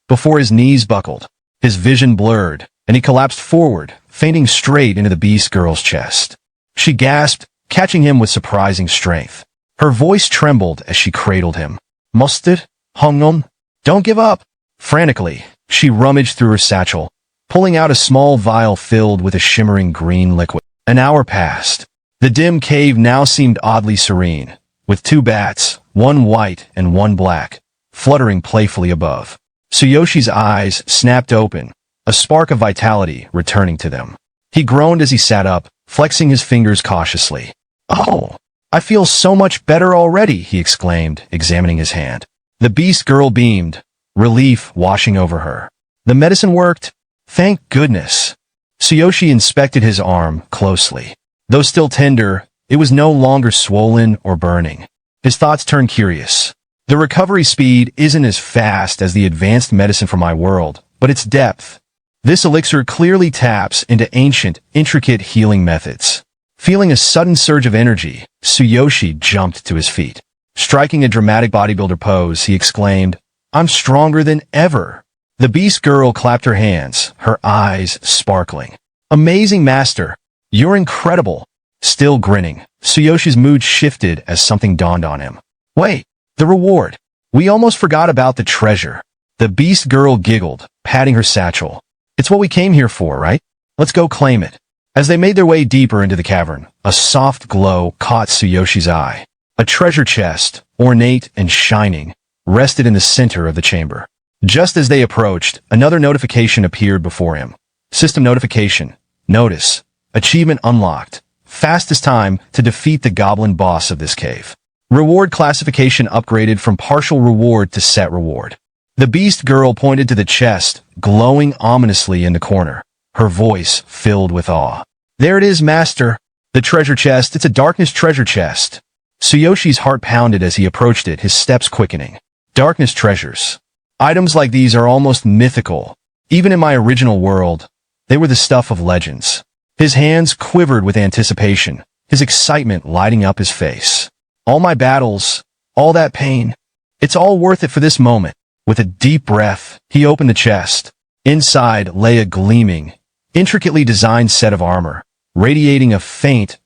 before his knees buckled. His vision blurred, and he collapsed forward, fainting straight into the beast girl's chest. She gasped, catching him with surprising strength. Her voice trembled as she cradled him. "Mustard? Hung on? Don't give up!" Frantically, she rummaged through her satchel, pulling out a small vial filled with a shimmering green liquid. An hour passed. The dim cave now seemed oddly serene, with two bats, one white and one black, fluttering playfully above. Tsuyoshi's eyes snapped open, a spark of vitality returning to them. He groaned as he sat up, flexing his fingers cautiously. "Oh, I feel so much better already," he exclaimed, examining his hand. The beast girl beamed, relief washing over her. "The medicine worked? Thank goodness." Tsuyoshi inspected his arm closely. Though still tender, it was no longer swollen or burning. His thoughts turned curious. The recovery speed isn't as fast as the advanced medicine from my world, but its depth. This elixir clearly taps into ancient, intricate healing methods. Feeling a sudden surge of energy, Tsuyoshi jumped to his feet. Striking a dramatic bodybuilder pose, he exclaimed, "I'm stronger than ever." The beast girl clapped her hands, her eyes sparkling. "Amazing, master. You're incredible." Still grinning, Tsuyoshi's mood shifted as something dawned on him. "Wait, the reward. We almost forgot about the treasure." The beast girl giggled, patting her satchel. "It's what we came here for, right? Let's go claim it." As they made their way deeper into the cavern, a soft glow caught Tsuyoshi's eye. A treasure chest, ornate and shining, rested in the center of the chamber. Just as they approached, another notification appeared before him. System notification. Notice. Achievement unlocked. Fastest time to defeat the goblin boss of this cave. Reward classification upgraded from partial reward to set reward. The beast girl pointed to the chest, glowing ominously in the corner, her voice filled with awe. "There it is, master. The treasure chest. It's a darkness treasure chest." Tsuyoshi's heart pounded as he approached it, his steps quickening. Darkness treasures. Items like these are almost mythical. Even in my original world, they were the stuff of legends. His hands quivered with anticipation, his excitement lighting up his face. All my battles, all that pain, it's all worth it for this moment. With a deep breath, he opened the chest. Inside lay a gleaming, intricately designed set of armor, radiating a faint,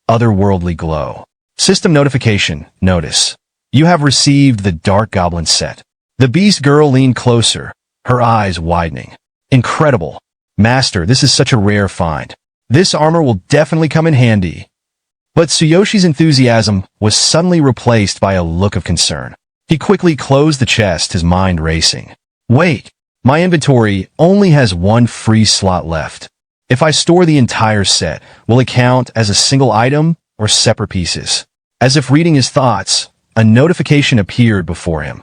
otherworldly glow. System notification. Notice. You have received the Dark Goblin set. The beast girl leaned closer, her eyes widening. "Incredible. Master, this is such a rare find. This armor will definitely come in handy." But Tsuyoshi's enthusiasm was suddenly replaced by a look of concern. He quickly closed the chest, his mind racing. "Wait, my inventory only has one free slot left. If I store the entire set, will it count as a single item or separate pieces?" As if reading his thoughts, a notification appeared before him.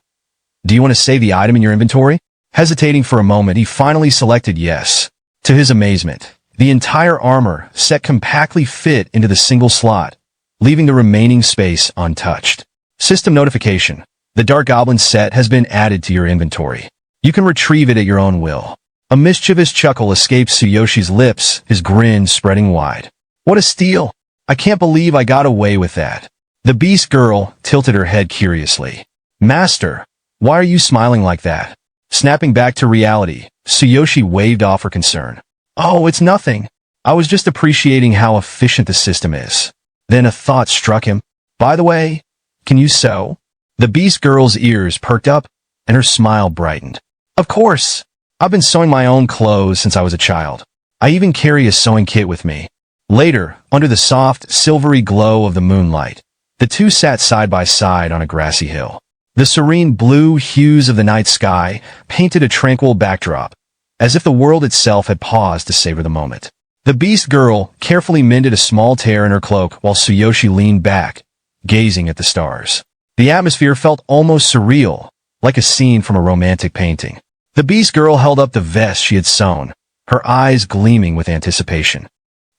"Do you want to save the item in your inventory?" Hesitating for a moment, he finally selected yes. To his amazement, the entire armor set compactly fit into the single slot, leaving the remaining space untouched. System notification. The Dark Goblin set has been added to your inventory. You can retrieve it at your own will. A mischievous chuckle escaped Tsuyoshi's lips, his grin spreading wide. "What a steal! I can't believe I got away with that." The beast girl tilted her head curiously. "Master, why are you smiling like that?" Snapping back to reality, Tsuyoshi waved off her concern. "Oh, it's nothing. I was just appreciating how efficient the system is." Then a thought struck him. "By the way, can you sew?" The beast girl's ears perked up, and her smile brightened. "Of course. I've been sewing my own clothes since I was a child. I even carry a sewing kit with me." Later, under the soft, silvery glow of the moonlight, the two sat side by side on a grassy hill. The serene blue hues of the night sky painted a tranquil backdrop, as if the world itself had paused to savor the moment. The beast girl carefully mended a small tear in her cloak while Tsuyoshi leaned back, gazing at the stars. The atmosphere felt almost surreal, like a scene from a romantic painting. The beast girl held up the vest she had sewn, her eyes gleaming with anticipation.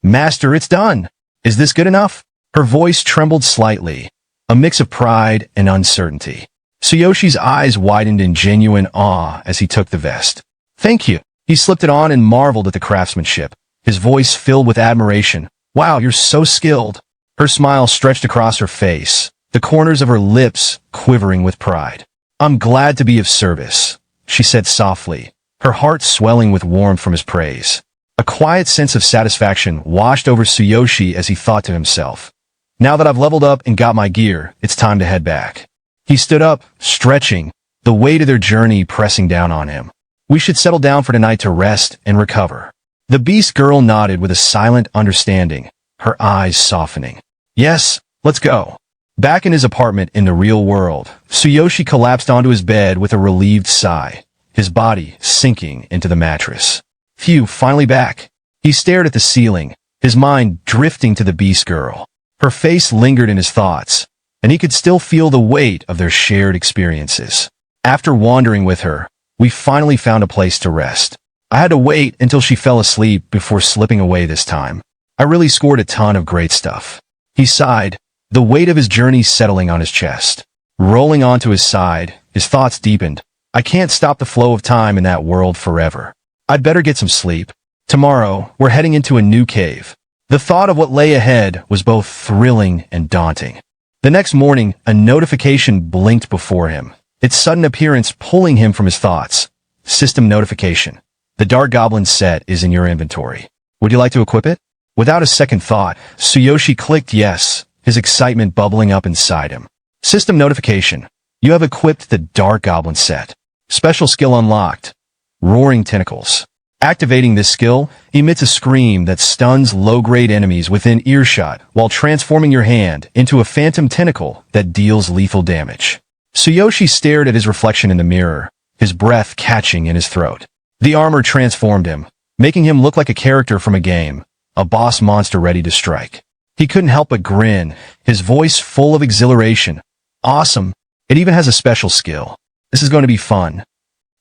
"Master, it's done. Is this good enough?" Her voice trembled slightly, a mix of pride and uncertainty. Tsuyoshi's eyes widened in genuine awe as he took the vest. Thank you. He slipped it on and marveled at the craftsmanship, his voice filled with admiration. Wow, you're so skilled. Her smile stretched across her face, the corners of her lips quivering with pride. I'm glad to be of service, she said softly, her heart swelling with warmth from his praise. A quiet sense of satisfaction washed over Tsuyoshi as he thought to himself. Now that I've leveled up and got my gear, it's time to head back. He stood up, stretching, the weight of their journey pressing down on him. We should settle down for tonight to rest and recover. The beast girl nodded with a silent understanding, her eyes softening. Yes, let's go. Back in his apartment in the real world, Tsuyoshi collapsed onto his bed with a relieved sigh, his body sinking into the mattress. Phew, finally back. He stared at the ceiling, his mind drifting to the beast girl. Her face lingered in his thoughts, and he could still feel the weight of their shared experiences. After wandering with her, we finally found a place to rest. I had to wait until she fell asleep before slipping away this time. I really scored a ton of great stuff. He sighed, the weight of his journey settling on his chest. Rolling onto his side, his thoughts deepened. I can't stop the flow of time in that world forever. I'd better get some sleep. Tomorrow, we're heading into a new cave. The thought of what lay ahead was both thrilling and daunting. The next morning, a notification blinked before him, its sudden appearance pulling him from his thoughts. System notification. The Dark Goblin set is in your inventory. Would you like to equip it? Without a second thought, Tsuyoshi clicked yes, his excitement bubbling up inside him. System notification. You have equipped the Dark Goblin set. Special skill unlocked. Roaring Tentacles. Activating this skill emits a scream that stuns low-grade enemies within earshot while transforming your hand into a phantom tentacle that deals lethal damage. Tsuyoshi stared at his reflection in the mirror, his breath catching in his throat. The armor transformed him, making him look like a character from a game, a boss monster ready to strike. He couldn't help but grin, his voice full of exhilaration. Awesome. It even has a special skill. This is going to be fun.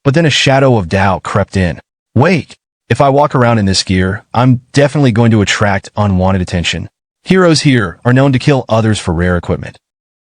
But then a shadow of doubt crept in. Wait, if I walk around in this gear, I'm definitely going to attract unwanted attention. Heroes here are known to kill others for rare equipment.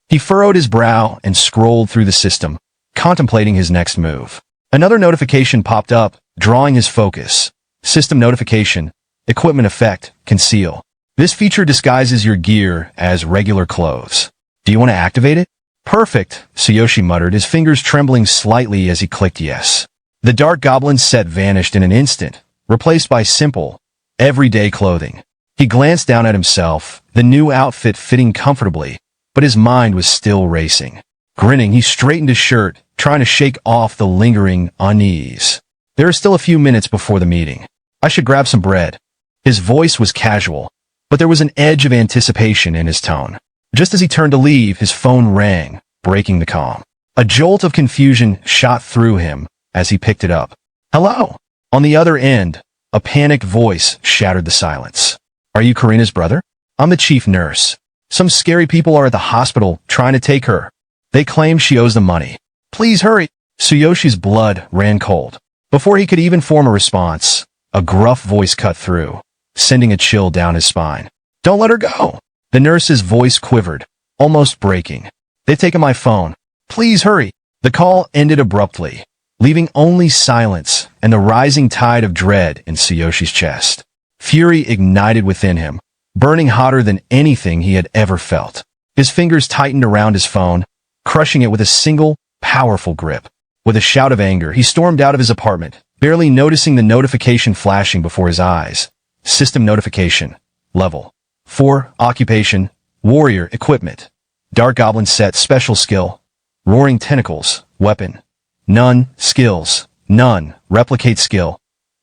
He furrowed his brow and scrolled through the system, contemplating his next move. Another notification popped up, drawing his focus. System notification. Equipment effect. Conceal. This feature disguises your gear as regular clothes. Do you want to activate it? Perfect, Tsuyoshi muttered, his fingers trembling slightly as he clicked yes. The Dark Goblin set vanished in an instant, replaced by simple, everyday clothing. He glanced down at himself, the new outfit fitting comfortably, but his mind was still racing. Grinning, he straightened his shirt, trying to shake off the lingering unease. There are still a few minutes before the meeting. I should grab some bread. His voice was casual, but there was an edge of anticipation in his tone. Just as he turned to leave, his phone rang, breaking the calm. A jolt of confusion shot through him as he picked it up. Hello? On the other end, a panicked voice shattered the silence. Are you Karina's brother? I'm the chief nurse. Some scary people are at the hospital trying to take her. They claim she owes them money. Please hurry. Tsuyoshi's blood ran cold. Before he could even form a response, a gruff voice cut through, sending a chill down his spine. Don't let her go. The nurse's voice quivered, almost breaking. They've taken my phone. Please hurry. The call ended abruptly, leaving only silence and the rising tide of dread in Tsuyoshi's chest. Fury ignited within him, burning hotter than anything he had ever felt. His fingers tightened around his phone, crushing it with a single, powerful grip. With a shout of anger, he stormed out of his apartment, barely noticing the notification flashing before his eyes. System notification. Level 4. Occupation. Warrior. Equipment. Dark Goblin set. Special skill. Roaring Tentacles. Weapon. None. Skills. None. Replicate skill.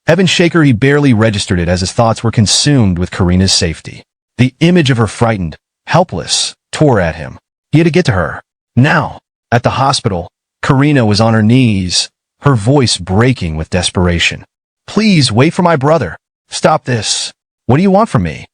Heaven Shaker. He barely registered it as his thoughts were consumed with Karina's safety. The image of her frightened, helpless, tore at him. He had to get to her. Now. At the hospital, Karina was on her knees, her voice breaking with desperation. Please wait for my brother. Stop this. What do you want from me?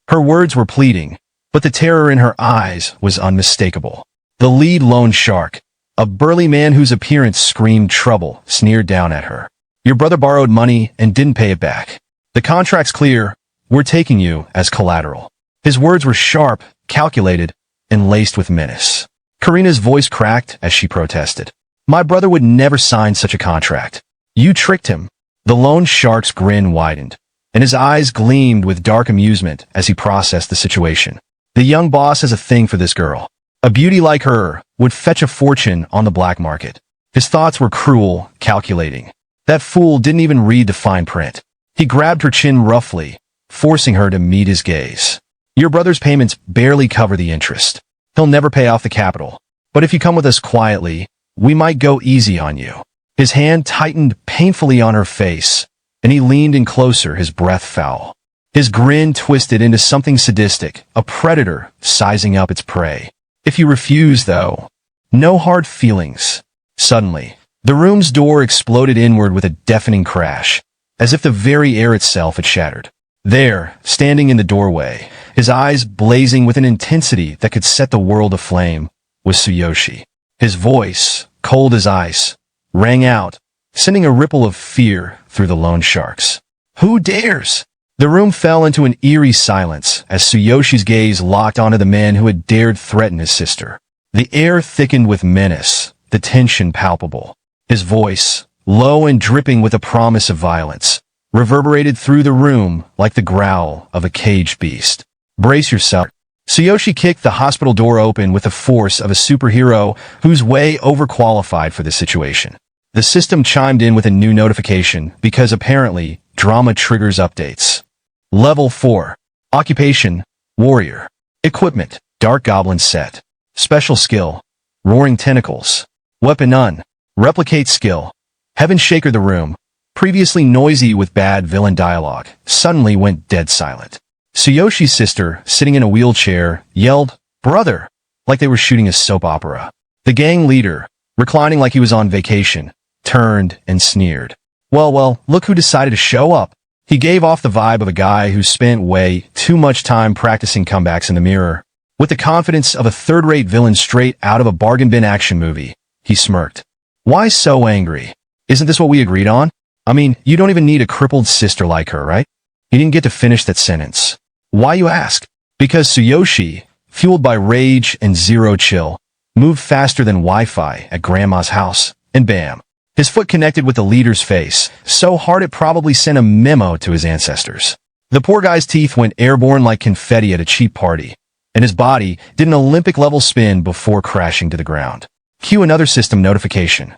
Her words were pleading, but the terror in her eyes was unmistakable. The lead loan shark, a burly man whose appearance screamed trouble, sneered down at her. Your brother borrowed money and didn't pay it back. The contract's clear. We're taking you as collateral. His words were sharp, calculated, and laced with menace. Karina's voice cracked as she protested. My brother would never sign such a contract. You tricked him. The loan shark's grin widened, and his eyes gleamed with dark amusement as he processed the situation. The young boss has a thing for this girl. A beauty like her would fetch a fortune on the black market. His thoughts were cruel, calculating. That fool didn't even read the fine print. He grabbed her chin roughly, forcing her to meet his gaze. Your brother's payments barely cover the interest. He'll never pay off the capital. But if you come with us quietly, we might go easy on you. His hand tightened painfully on her face, and he leaned in closer, his breath foul. His grin twisted into something sadistic, a predator sizing up its prey. If you refuse, though, no hard feelings. Suddenly, the room's door exploded inward with a deafening crash, as if the very air itself had shattered. There, standing in the doorway, his eyes blazing with an intensity that could set the world aflame, was Tsuyoshi. His voice, cold as ice, rang out, sending a ripple of fear through the loan sharks. Who dares? The room fell into an eerie silence as Tsuyoshi's gaze locked onto the man who had dared threaten his sister. The air thickened with menace, the tension palpable. His voice, low and dripping with a promise of violence, reverberated through the room like the growl of a caged beast. Brace yourself. Tsuyoshi kicked the hospital door open with the force of a superhero who's way overqualified for this situation. The system chimed in with a new notification because apparently drama triggers updates. Level 4. Occupation, Warrior. Equipment, Dark Goblin Set. Special Skill, Roaring Tentacles. Weapon None. Replicate Skill. Heaven Shaker. The room, previously noisy with bad villain dialogue, suddenly went dead silent. Tsuyoshi's sister, sitting in a wheelchair, yelled, "Brother!" like they were shooting a soap opera. The gang leader, reclining like he was on vacation, turned and sneered. Well, look who decided to show up. He gave off the vibe of a guy who spent way too much time practicing comebacks in the mirror. With the confidence of a third-rate villain straight out of a bargain bin action movie, he smirked. Why so angry? Isn't this what we agreed on? I mean, you don't even need a crippled sister like her, right? He didn't get to finish that sentence. Why, you ask? Because Tsuyoshi, fueled by rage and zero chill, moved faster than Wi-Fi at Grandma's house, and bam. His foot connected with the leader's face, so hard it probably sent a memo to his ancestors. The poor guy's teeth went airborne like confetti at a cheap party, and his body did an Olympic-level spin before crashing to the ground. Cue another system notification.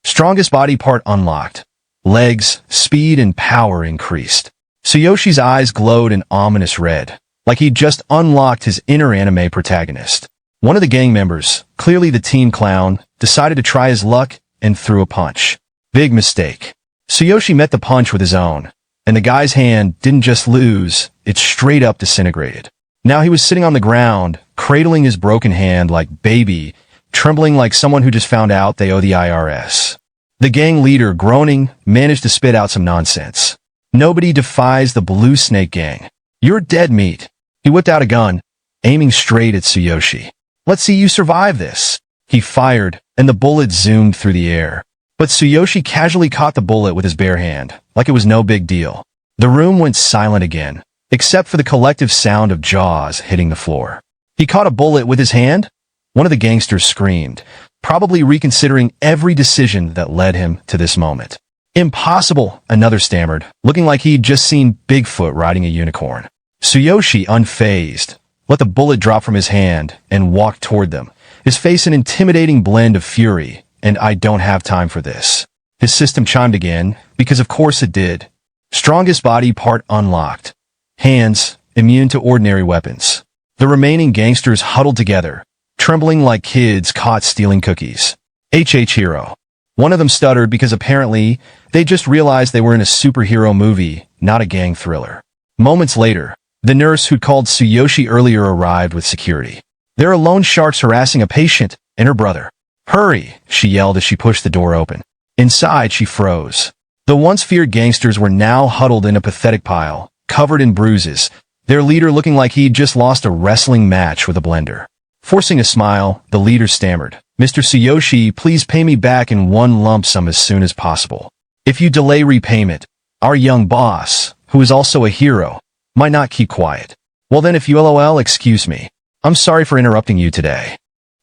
Strongest body part unlocked. Legs, speed, and power increased. Tsuyoshi's eyes glowed an ominous red, like he'd just unlocked his inner anime protagonist. One of the gang members, clearly the team clown, decided to try his luck and threw a punch. Big mistake. Tsuyoshi met the punch with his own, and the guy's hand didn't just lose, it straight up disintegrated. Now he was sitting on the ground, cradling his broken hand like baby, trembling like someone who just found out they owe the IRS. The gang leader, groaning, managed to spit out some nonsense. Nobody defies the Blue Snake Gang. You're dead meat. He whipped out a gun, aiming straight at Tsuyoshi. Let's see you survive this. He fired, and the bullet zoomed through the air. But Tsuyoshi casually caught the bullet with his bare hand, like it was no big deal. The room went silent again, except for the collective sound of jaws hitting the floor. He caught a bullet with his hand? One of the gangsters screamed, probably reconsidering every decision that led him to this moment. Impossible, another stammered, looking like he'd just seen Bigfoot riding a unicorn. Tsuyoshi, unfazed, let the bullet drop from his hand and walked toward them, his face an intimidating blend of fury and "I don't have time for this." His system chimed again, because of course it did. Strongest body part unlocked. Hands, immune to ordinary weapons. The remaining gangsters huddled together, trembling like kids caught stealing cookies. Hero. One of them stuttered because apparently they just realized they were in a superhero movie, not a gang thriller. Moments later, the nurse who'd called Tsuyoshi earlier arrived with security. There are loan sharks harassing a patient and her brother. Hurry, she yelled as she pushed the door open. Inside, she froze. The once feared gangsters were now huddled in a pathetic pile, covered in bruises, their leader looking like he'd just lost a wrestling match with a blender. Forcing a smile, the leader stammered, "Mr. Tsuyoshi, please pay me back in one lump sum as soon as possible. If you delay repayment, our young boss, who is also a hero, might not keep quiet. Well then, if you LOL, excuse me. I'm sorry for interrupting you today."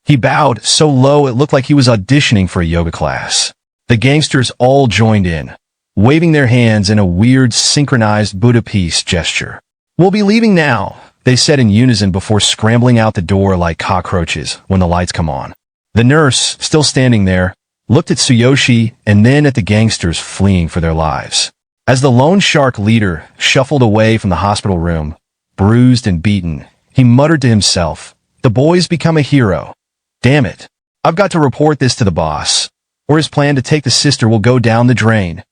He bowed so low it looked like he was auditioning for a yoga class. The gangsters all joined in, waving their hands in a weird, synchronized Buddha peace gesture. "We'll be leaving now," they said in unison before scrambling out the door like cockroaches when the lights come on. The nurse, still standing there, looked at Tsuyoshi and then at the gangsters fleeing for their lives. As the lone shark leader shuffled away from the hospital room, bruised and beaten, he muttered to himself, "The boy's become a hero. Damn it. I've got to report this to the boss, or his plan to take the sister will go down the drain."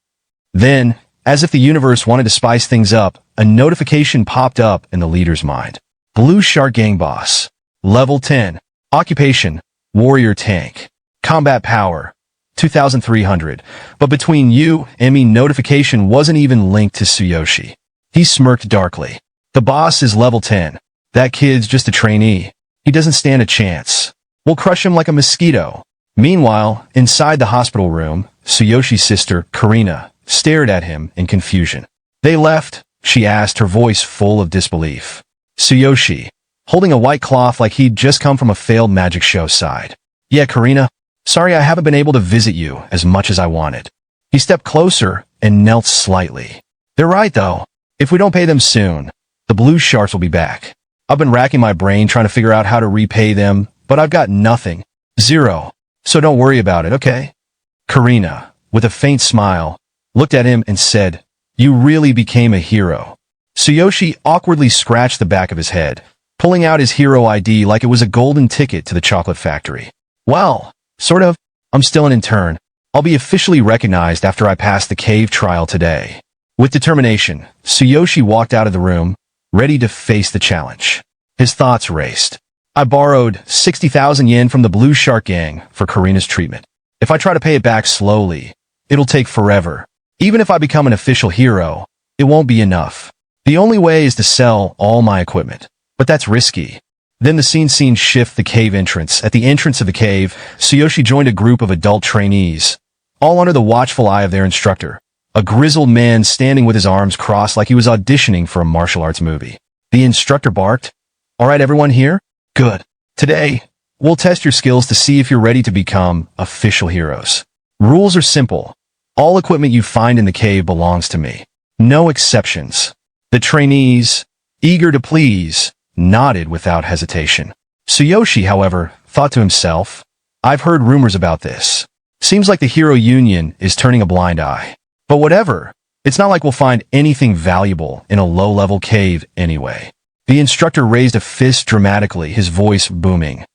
Then, as if the universe wanted to spice things up, a notification popped up in the leader's mind. Blue Shark Gang Boss. Level 10. Occupation: Warrior Tank. Combat Power: 2,300. But between you and me, notification wasn't even linked to Tsuyoshi. He smirked darkly. "The boss is level 10. That kid's just a trainee. He doesn't stand a chance. We'll crush him like a mosquito." Meanwhile, inside the hospital room, Tsuyoshi's sister, Karina, stared at him in confusion. "They left?" she asked, her voice full of disbelief. Tsuyoshi, holding a white cloth like he'd just come from a failed magic show, sighed. "Yeah, Karina. Sorry I haven't been able to visit you as much as I wanted." He stepped closer and knelt slightly. "They're right, though. If we don't pay them soon, the blue sharks will be back. I've been racking my brain trying to figure out how to repay them, but I've got nothing. Zero. So don't worry about it, okay?" Karina, with a faint smile, looked at him and said, "You really became a hero." Tsuyoshi awkwardly scratched the back of his head, pulling out his hero ID like it was a golden ticket to the chocolate factory. "Well, sort of. I'm still an intern. I'll be officially recognized after I pass the cave trial today." With determination, Tsuyoshi walked out of the room, ready to face the challenge. His thoughts raced. "I borrowed 60,000 yen from the Blue Shark Gang for Karina's treatment. If I try to pay it back slowly, it'll take forever. Even if I become an official hero, it won't be enough. The only way is to sell all my equipment. But that's risky." Then the scene shift the cave entrance. At the entrance of the cave, Tsuyoshi joined a group of adult trainees, all under the watchful eye of their instructor, a grizzled man standing with his arms crossed like he was auditioning for a martial arts movie. The instructor barked, "All right, everyone here? Good. Today, we'll test your skills to see if you're ready to become official heroes. Rules are simple. All equipment you find in the cave belongs to me. No exceptions." The trainees, eager to please, nodded without hesitation. Tsuyoshi, however, thought to himself, "I've heard rumors about this. Seems like the Hero Union is turning a blind eye. But whatever, it's not like we'll find anything valuable in a low-level cave anyway." The instructor raised a fist dramatically, his voice booming.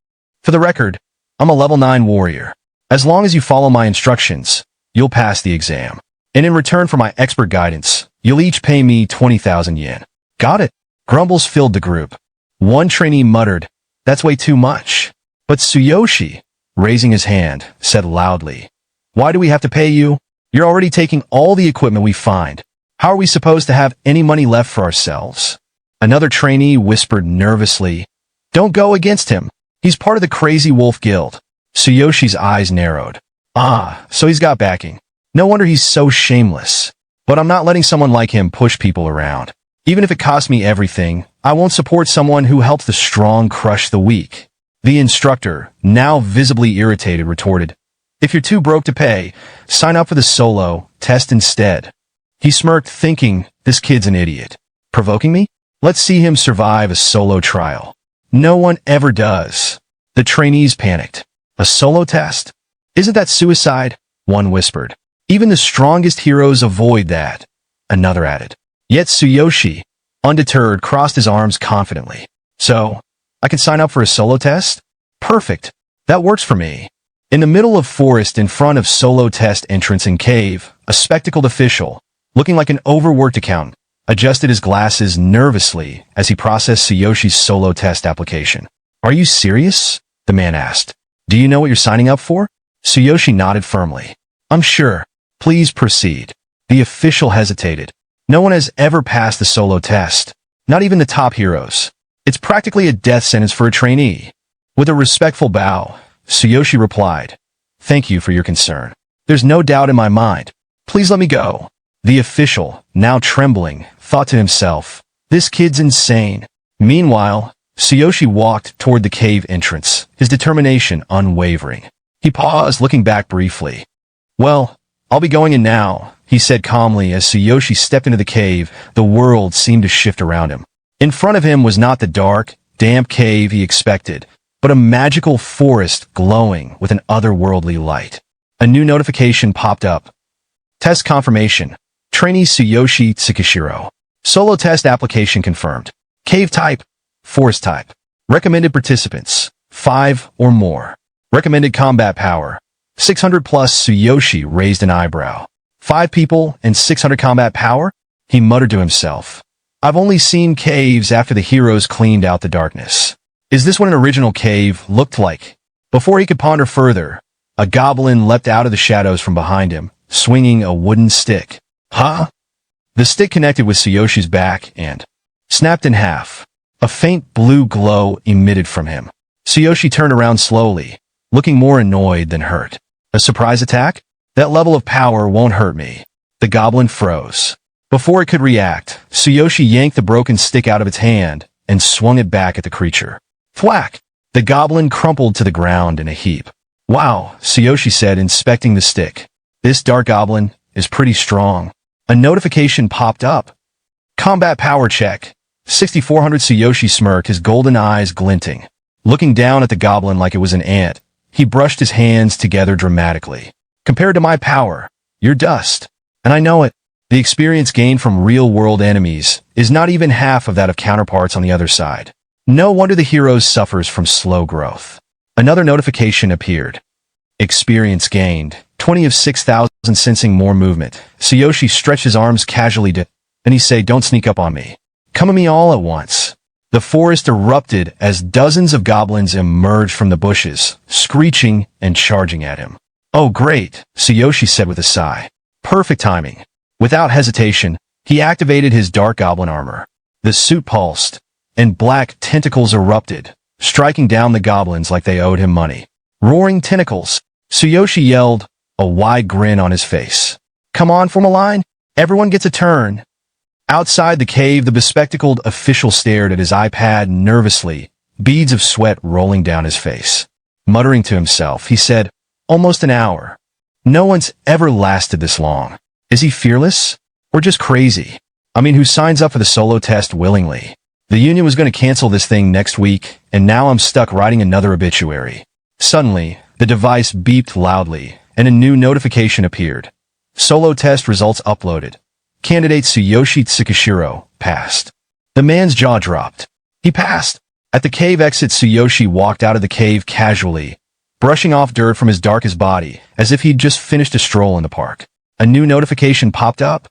"For the record, I'm a level 9 warrior. As long as you follow my instructions, you'll pass the exam. And in return for my expert guidance, you'll each pay me 20,000 yen. Got it?" Grumbles filled the group. One trainee muttered, "That's way too much." But Tsuyoshi, raising his hand, said loudly, "Why do we have to pay you? You're already taking all the equipment we find. How are we supposed to have any money left for ourselves?" Another trainee whispered nervously, "Don't go against him. He's part of the Crazy Wolf Guild." Tsuyoshi's eyes narrowed. "Ah, so he's got backing. No wonder he's so shameless. But I'm not letting someone like him push people around. Even if it costs me everything, I won't support someone who helps the strong crush the weak." The instructor, now visibly irritated, retorted, "If you're too broke to pay, sign up for the solo test instead." He smirked, thinking, this kid's an idiot. Provoking me? Let's see him survive a solo trial. No one ever does. The trainees panicked. "A solo test? Isn't that suicide?" one whispered. "Even the strongest heroes avoid that," another added. Yet Tsuyoshi, undeterred, crossed his arms confidently. "So, I can sign up for a solo test? Perfect. That works for me." In the middle of forest in front of solo test entrance and cave, a spectacled official, looking like an overworked accountant, adjusted his glasses nervously as he processed Tsuyoshi's solo test application. "Are you serious?" the man asked. "Do you know what you're signing up for?" Tsuyoshi nodded firmly. "I'm sure. Please proceed." The official hesitated. No one has ever passed the solo test, not even the top heroes. It's practically a death sentence for a trainee. With a respectful bow, Tsuyoshi replied, "Thank you for your concern. There's no doubt in my mind. Please let me go." The official, now trembling, thought to himself, "This kid's insane." Meanwhile, Tsuyoshi walked toward the cave entrance, his determination unwavering. He paused, looking back briefly. Well, I'll be going in now, he said calmly as Tsuyoshi stepped into the cave. The world seemed to shift around him. In front of him was not the dark, damp cave he expected, but a magical forest glowing with an otherworldly light. A new notification popped up. Test confirmation. Trainee Tsuyoshi Tsukishiro. Solo test application confirmed. Cave type, forest type. Recommended participants, 5 or more. Recommended combat power, 600 plus. Tsuyoshi raised an eyebrow. 5 people and 600 combat power? He muttered to himself. I've only seen caves after the heroes cleaned out the darkness. Is this what an original cave looked like? Before he could ponder further, a goblin leapt out of the shadows from behind him, swinging a wooden stick. Huh? The stick connected with Tsuyoshi's back and snapped in half. A faint blue glow emitted from him. Tsuyoshi turned around slowly, looking more annoyed than hurt. A surprise attack? That level of power won't hurt me. The goblin froze. Before it could react, Tsuyoshi yanked the broken stick out of its hand and swung it back at the creature. Thwack! The goblin crumpled to the ground in a heap. Wow, Tsuyoshi said, inspecting the stick. This dark goblin is pretty strong. A notification popped up. Combat power check. 6400. Tsuyoshi smirked, his golden eyes glinting. Looking down at the goblin like it was an ant, he brushed his hands together dramatically. Compared to my power, you're dust. And I know it. The experience gained from real-world enemies is not even half of that of counterparts on the other side. No wonder the hero suffers from slow growth. Another notification appeared. Experience gained, 20 of 6,000. Sensing more movement, Tsuyoshi stretched his arms casually and he said, don't sneak up on me. Come at me all at once. The forest erupted as dozens of goblins emerged from the bushes, screeching and charging at him. Oh great, Tsuyoshi said with a sigh. Perfect timing. Without hesitation, he activated his dark goblin armor. The suit pulsed, and black tentacles erupted, striking down the goblins like they owed him money. Roaring tentacles, Tsuyoshi yelled, a wide grin on his face. Come on, form a line. Everyone gets a turn. Outside the cave, the bespectacled official stared at his iPad nervously, beads of sweat rolling down his face. Muttering to himself, he said, almost an hour. No one's ever lasted this long. Is he fearless? Or just crazy? I mean, who signs up for the solo test willingly? The union was going to cancel this thing next week, and now I'm stuck writing another obituary. Suddenly, the device beeped loudly, and a new notification appeared. Solo test results uploaded. Candidate Tsuyoshi Tsukishiro passed. The man's jaw dropped. He passed. At the cave exit, Tsuyoshi walked out of the cave casually, brushing off dirt from his darkest body, as if he'd just finished a stroll in the park. A new notification popped up.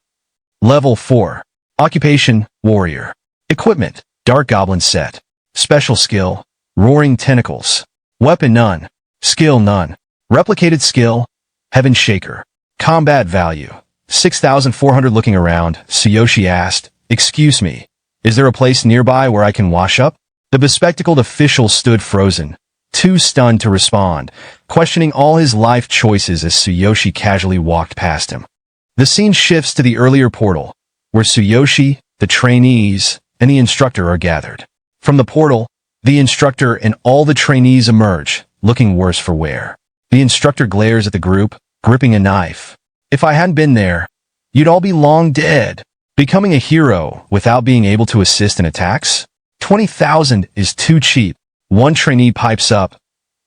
Level 4. Occupation, Warrior. Equipment, Dark Goblin set. Special skill, Roaring Tentacles. Weapon none. Skill none. Replicated skill, Heaven Shaker. Combat value, 6,400. Looking around, Tsuyoshi asked, excuse me, is there a place nearby where I can wash up? The bespectacled official stood frozen, too stunned to respond, questioning all his life choices as Tsuyoshi casually walked past him. The scene shifts to the earlier portal, where Tsuyoshi, the trainees, and the instructor are gathered. From the portal, the instructor and all the trainees emerge, looking worse for wear. The instructor glares at the group, gripping a knife. If I hadn't been there, you'd all be long dead. Becoming a hero without being able to assist in attacks? 20,000 is too cheap. One trainee pipes up.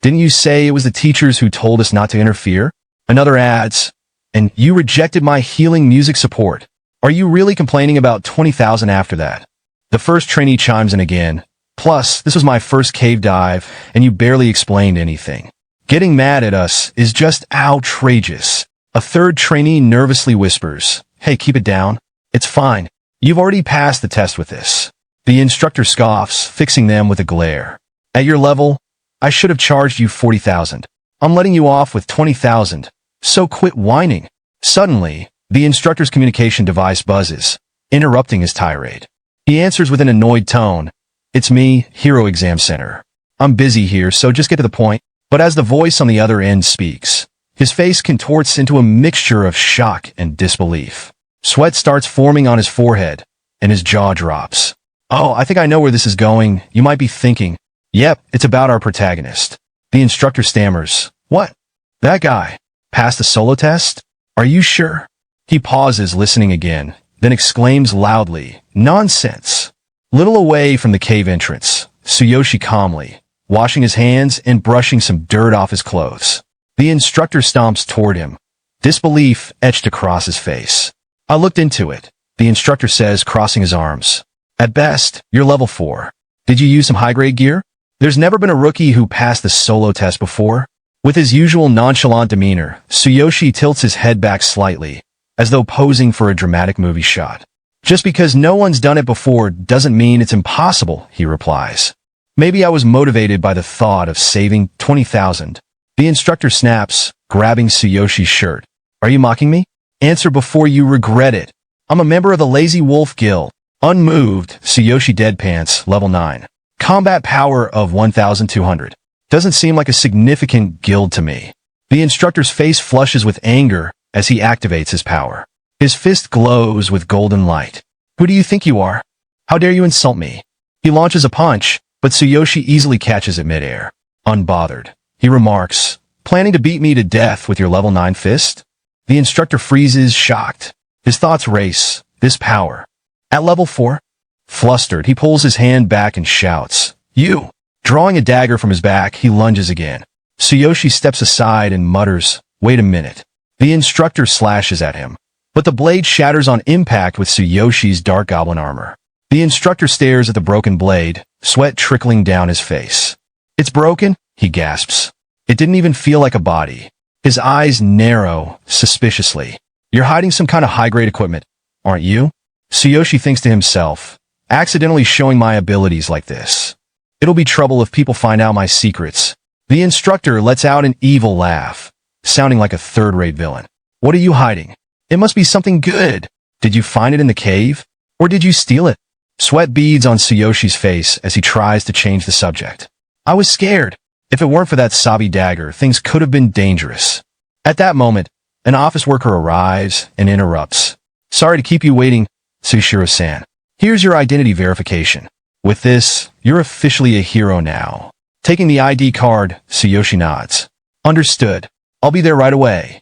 Didn't you say it was the teachers who told us not to interfere? Another adds, and you rejected my healing music support. Are you really complaining about 20,000 after that? The first trainee chimes in again. Plus, this was my first cave dive, and you barely explained anything. Getting mad at us is just outrageous. A third trainee nervously whispers, hey, keep it down. It's fine. You've already passed the test with this. The instructor scoffs, fixing them with a glare. At your level, I should have charged you 40,000. I'm letting you off with 20,000. So quit whining. Suddenly, the instructor's communication device buzzes, interrupting his tirade. He answers with an annoyed tone. It's me, Hero Exam Center. I'm busy here, so just get to the point. But as the voice on the other end speaks, his face contorts into a mixture of shock and disbelief. Sweat starts forming on his forehead, and his jaw drops. Oh, I think I know where this is going. You might be thinking, yep, it's about our protagonist. The instructor stammers. What? That guy. Passed the solo test? Are you sure? He pauses, listening again, then exclaims loudly, nonsense. Little away from the cave entrance, Tsuyoshi calmly, washing his hands and brushing some dirt off his clothes. The instructor stomps toward him, disbelief etched across his face. I looked into it, the instructor says, crossing his arms. At best, you're level 4. Did you use some high-grade gear? There's never been a rookie who passed the solo test before. With his usual nonchalant demeanor, Tsuyoshi tilts his head back slightly, as though posing for a dramatic movie shot. Just because no one's done it before doesn't mean it's impossible, he replies. Maybe I was motivated by the thought of saving 20,000. The instructor snaps, grabbing Tsuyoshi's shirt. Are you mocking me? Answer before you regret it. I'm a member of the Lazy Wolf Guild. Unmoved, Tsuyoshi deadpants, level 9. Combat power of 1,200. Doesn't seem like a significant guild to me. The instructor's face flushes with anger as he activates his power. His fist glows with golden light. Who do you think you are? How dare you insult me? He launches a punch, but Tsuyoshi easily catches it midair. Unbothered, he remarks, planning to beat me to death with your level 9 fist? The instructor freezes, shocked. His thoughts race. This power. At level 4? Flustered, he pulls his hand back and shouts, You! Drawing a dagger from his back, he lunges again. Tsuyoshi steps aside and mutters, Wait a minute. The instructor slashes at him, but the blade shatters on impact with Tsuyoshi's dark goblin armor. The instructor stares at the broken blade, sweat trickling down his face. It's broken, he gasps. It didn't even feel like a body. His eyes narrow, suspiciously. You're hiding some kind of high-grade equipment, aren't you? Tsuyoshi thinks to himself, accidentally showing my abilities like this. It'll be trouble if people find out my secrets. The instructor lets out an evil laugh, sounding like a third-rate villain. What are you hiding? It must be something good. Did you find it in the cave? Or did you steal it? Sweat beads on Tsuyoshi's face as he tries to change the subject. I was scared. If it weren't for that Sabi dagger, things could have been dangerous. At that moment, an office worker arrives and interrupts. Sorry to keep you waiting, Tsushiro-san. Here's your identity verification. With this, you're officially a hero now. Taking the ID card, Tsuyoshi nods. Understood. I'll be there right away.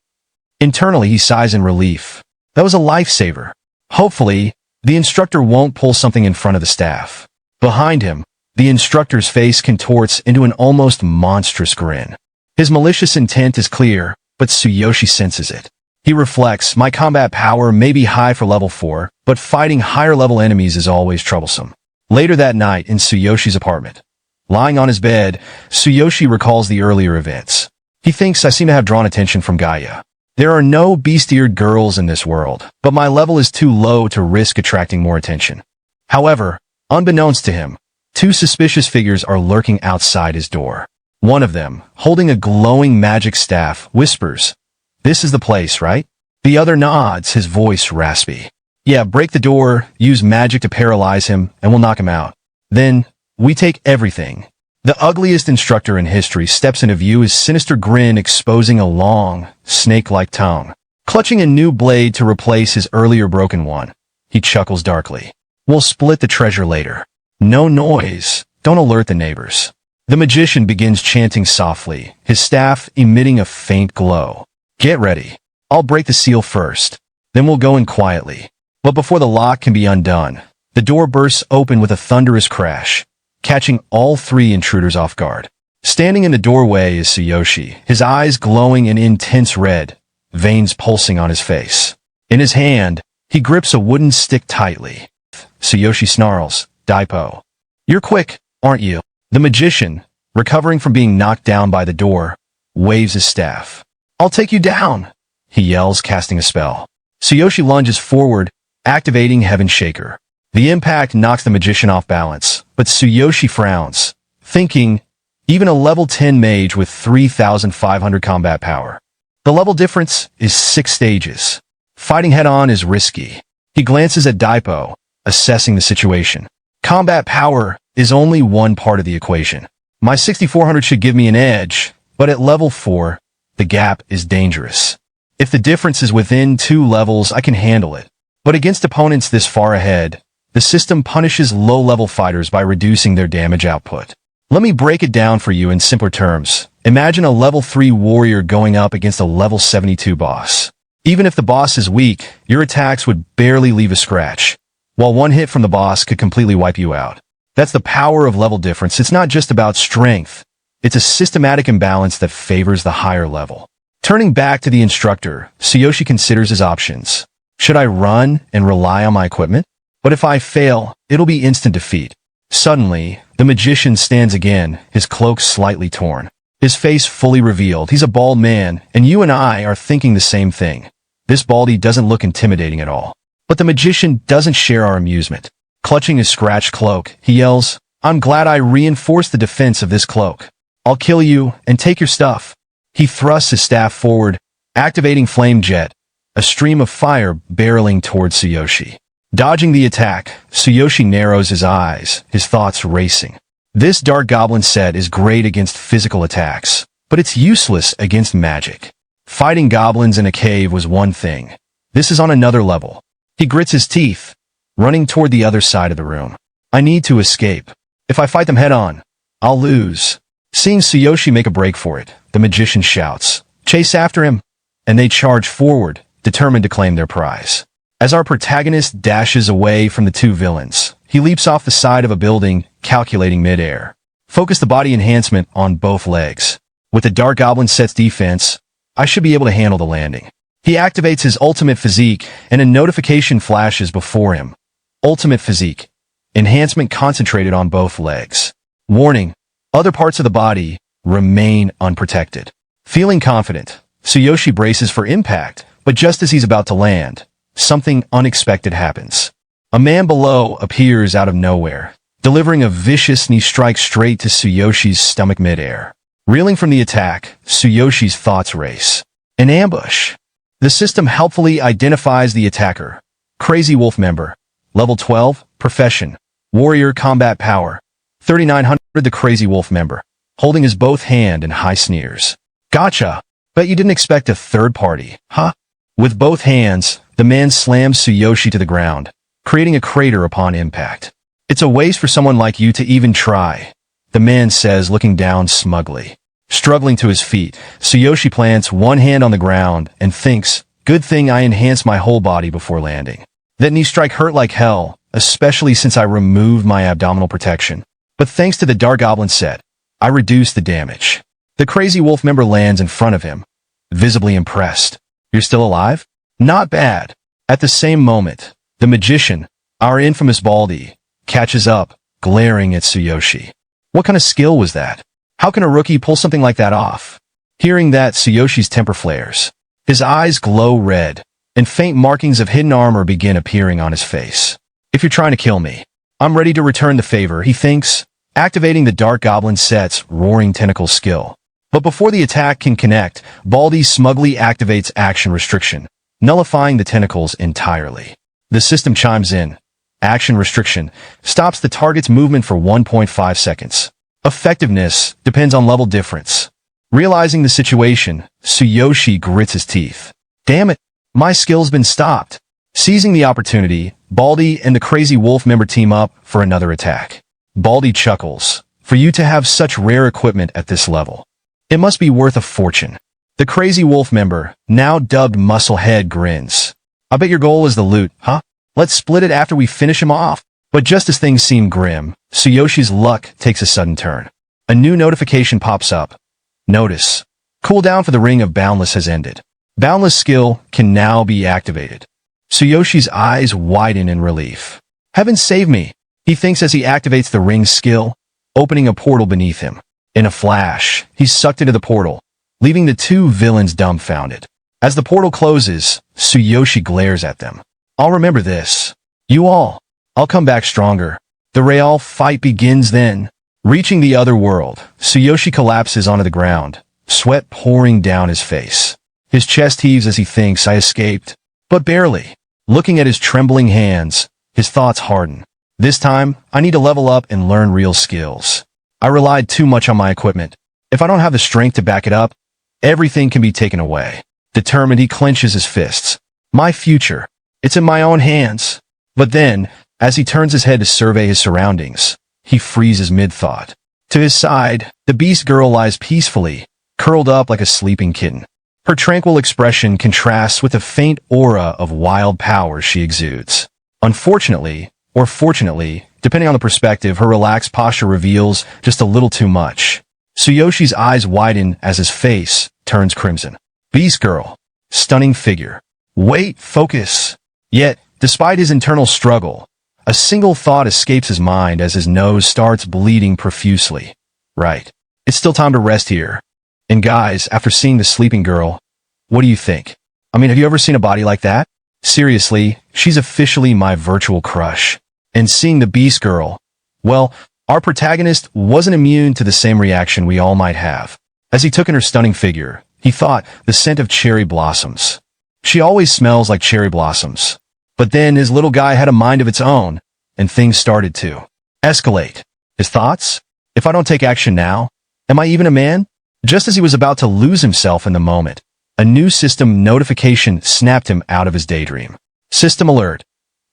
Internally, he sighs in relief. That was a lifesaver. Hopefully, the instructor won't pull something in front of the staff. Behind him, the instructor's face contorts into an almost monstrous grin. His malicious intent is clear, but Tsuyoshi senses it. He reflects, my combat power may be high for level 4, but fighting higher-level enemies is always troublesome. Later that night in Tsuyoshi's apartment, lying on his bed, Tsuyoshi recalls the earlier events. He thinks I seem to have drawn attention from Gaia. There are no beast-eared girls in this world, but my level is too low to risk attracting more attention. However, unbeknownst to him, 2 suspicious figures are lurking outside his door. One of them, holding a glowing magic staff, whispers, This is the place, right? The other nods, his voice raspy. Yeah, break the door, use magic to paralyze him, and we'll knock him out. Then, we take everything. The ugliest instructor in history steps into view, his sinister grin exposing a long, snake-like tongue. Clutching a new blade to replace his earlier broken one, he chuckles darkly. We'll split the treasure later. No noise. Don't alert the neighbors. The magician begins chanting softly, his staff emitting a faint glow. Get ready. I'll break the seal first. Then we'll go in quietly. But before the lock can be undone, the door bursts open with a thunderous crash, catching all 3 intruders off guard. Standing in the doorway is Tsuyoshi, his eyes glowing an intense red, veins pulsing on his face. In his hand, he grips a wooden stick tightly. Tsuyoshi snarls, Daipo. You're quick, aren't you? The magician, recovering from being knocked down by the door, waves his staff. I'll take you down, he yells, casting a spell. Tsuyoshi lunges forward, activating Heaven Shaker. The impact knocks the magician off balance, but Tsuyoshi frowns, thinking, even a level 10 mage with 3,500 combat power. The level difference is 6 stages. Fighting head-on is risky. He glances at Daipo, assessing the situation. Combat power is only one part of the equation. My 6,400 should give me an edge, but at level 4, the gap is dangerous. If the difference is within 2 levels, I can handle it. But against opponents this far ahead, The system punishes low-level fighters by reducing their damage output. Let me break it down for you in simpler terms. Imagine a level 3 warrior going up against a level 72 boss. Even if the boss is weak, your attacks would barely leave a scratch, while one hit from the boss could completely wipe you out. That's the power of level difference. It's not just about strength. It's a systematic imbalance that favors the higher level. Turning back to the instructor, Tsuyoshi considers his options. Should I run and rely on my equipment? But if I fail, it'll be instant defeat. Suddenly, the magician stands again, his cloak slightly torn, his face fully revealed. He's a bald man, and you and I are thinking the same thing. This baldy doesn't look intimidating at all. But the magician doesn't share our amusement. Clutching his scratched cloak, he yells, "I'm glad I reinforced the defense of this cloak. I'll kill you and take your stuff." He thrusts his staff forward, activating Flame Jet, a stream of fire barreling towards Tsuyoshi. Dodging the attack, Tsuyoshi narrows his eyes, his thoughts racing. This Dark Goblin set is great against physical attacks, but it's useless against magic. Fighting goblins in a cave was one thing. This is on another level. He grits his teeth, running toward the other side of the room. I need to escape. If I fight them head-on, I'll lose. Seeing Tsuyoshi make a break for it, the magician shouts, "Chase after him!" And they charge forward, determined to claim their prize. As our protagonist dashes away from the two villains, he leaps off the side of a building, calculating mid-air. Focus the body enhancement on both legs. With the Dark Goblin set's defense, I should be able to handle the landing. He activates his ultimate physique, and a notification flashes before him. Ultimate physique. Enhancement concentrated on both legs. Warning. Other parts of the body remain unprotected. Feeling confident, Tsuyoshi braces for impact, but just as he's about to land, something unexpected happens. A man below appears out of nowhere, delivering a vicious knee strike straight to Tsuyoshi's stomach mid-air. Reeling from the attack, Tsuyoshi's thoughts race. An ambush. The system helpfully identifies the attacker. Crazy Wolf member. Level 12, profession. Warrior combat power. 3900. The Crazy Wolf member, holding his both hand in high sneers. "Gotcha! Bet you didn't expect a third party, huh?" With both hands, the man slams Tsuyoshi to the ground, creating a crater upon impact. "It's a waste for someone like you to even try," the man says, looking down smugly. Struggling to his feet, Tsuyoshi plants one hand on the ground and thinks, "Good thing I enhanced my whole body before landing. That knee strike hurt like hell, especially since I removed my abdominal protection. But thanks to the Dark Goblin set, I reduced the damage." The Crazy Wolf member lands in front of him, visibly impressed. "You're still alive? Not bad." At the same moment, the magician, our infamous Baldy, catches up, glaring at Tsuyoshi. What kind of skill was that? How can a rookie pull something like that off? Hearing that, Tsuyoshi's temper flares. His eyes glow red, and faint markings of hidden armor begin appearing on his face. "If you're trying to kill me, I'm ready to return the favor," he thinks, activating the Dark Goblin set's roaring tentacle skill. But before the attack can connect, Baldy smugly activates action restriction, nullifying the tentacles entirely. The system chimes in. Action restriction stops the target's movement for 1.5 seconds. Effectiveness depends on level difference. Realizing the situation, Tsuyoshi grits his teeth. "Damn it, my skill's been stopped." Seizing the opportunity, Baldy and the Crazy Wolf member team up for another attack. Baldy chuckles. "For you to have such rare equipment at this level, it must be worth a fortune." The Crazy Wolf member, now dubbed Musclehead, grins. "I bet your goal is the loot, huh? Let's split it after we finish him off." But just as things seem grim, Tsuyoshi's luck takes a sudden turn. A new notification pops up. Notice. Cooldown for the Ring of Boundless has ended. Boundless skill can now be activated. Tsuyoshi's eyes widen in relief. "Heaven save me," he thinks as he activates the ring's skill, opening a portal beneath him. In a flash, he's sucked into the portal, leaving the two villains dumbfounded. As the portal closes, Tsuyoshi glares at them. "I'll remember this. You all. I'll come back stronger." The real fight begins then. Reaching the other world, Tsuyoshi collapses onto the ground, sweat pouring down his face. His chest heaves as he thinks, "I escaped." But barely. Looking at his trembling hands, his thoughts harden. "This time, I need to level up and learn real skills. I relied too much on my equipment. If I don't have the strength to back it up, everything can be taken away." Determined, he clenches his fists. "My future. It's in my own hands." But then, As he turns his head to survey his surroundings, he freezes mid-thought. To his side, the beast girl lies peacefully, curled up like a sleeping kitten. Her tranquil expression contrasts with the faint aura of wild power she exudes. Unfortunately, or fortunately, depending on the perspective, her relaxed posture reveals just a little too much. Tsuyoshi's eyes widen as his face turns crimson. Beast girl. Stunning figure. Wait, focus. Yet, despite his internal struggle, a single thought escapes his mind as his nose starts bleeding profusely. Right. It's still time to rest here. And guys, after seeing the sleeping girl, what do you think? I mean, have you ever seen a body like that? Seriously, she's officially my virtual crush. And seeing the beast girl, well, our protagonist wasn't immune to the same reaction we all might have. As he took in her stunning figure, he thought the scent of cherry blossoms. She always smells like cherry blossoms. But then his little guy had a mind of its own, and things started to escalate. His thoughts? If I don't take action now, am I even a man? Just as he was about to lose himself in the moment, a new system notification snapped him out of his daydream. System alert.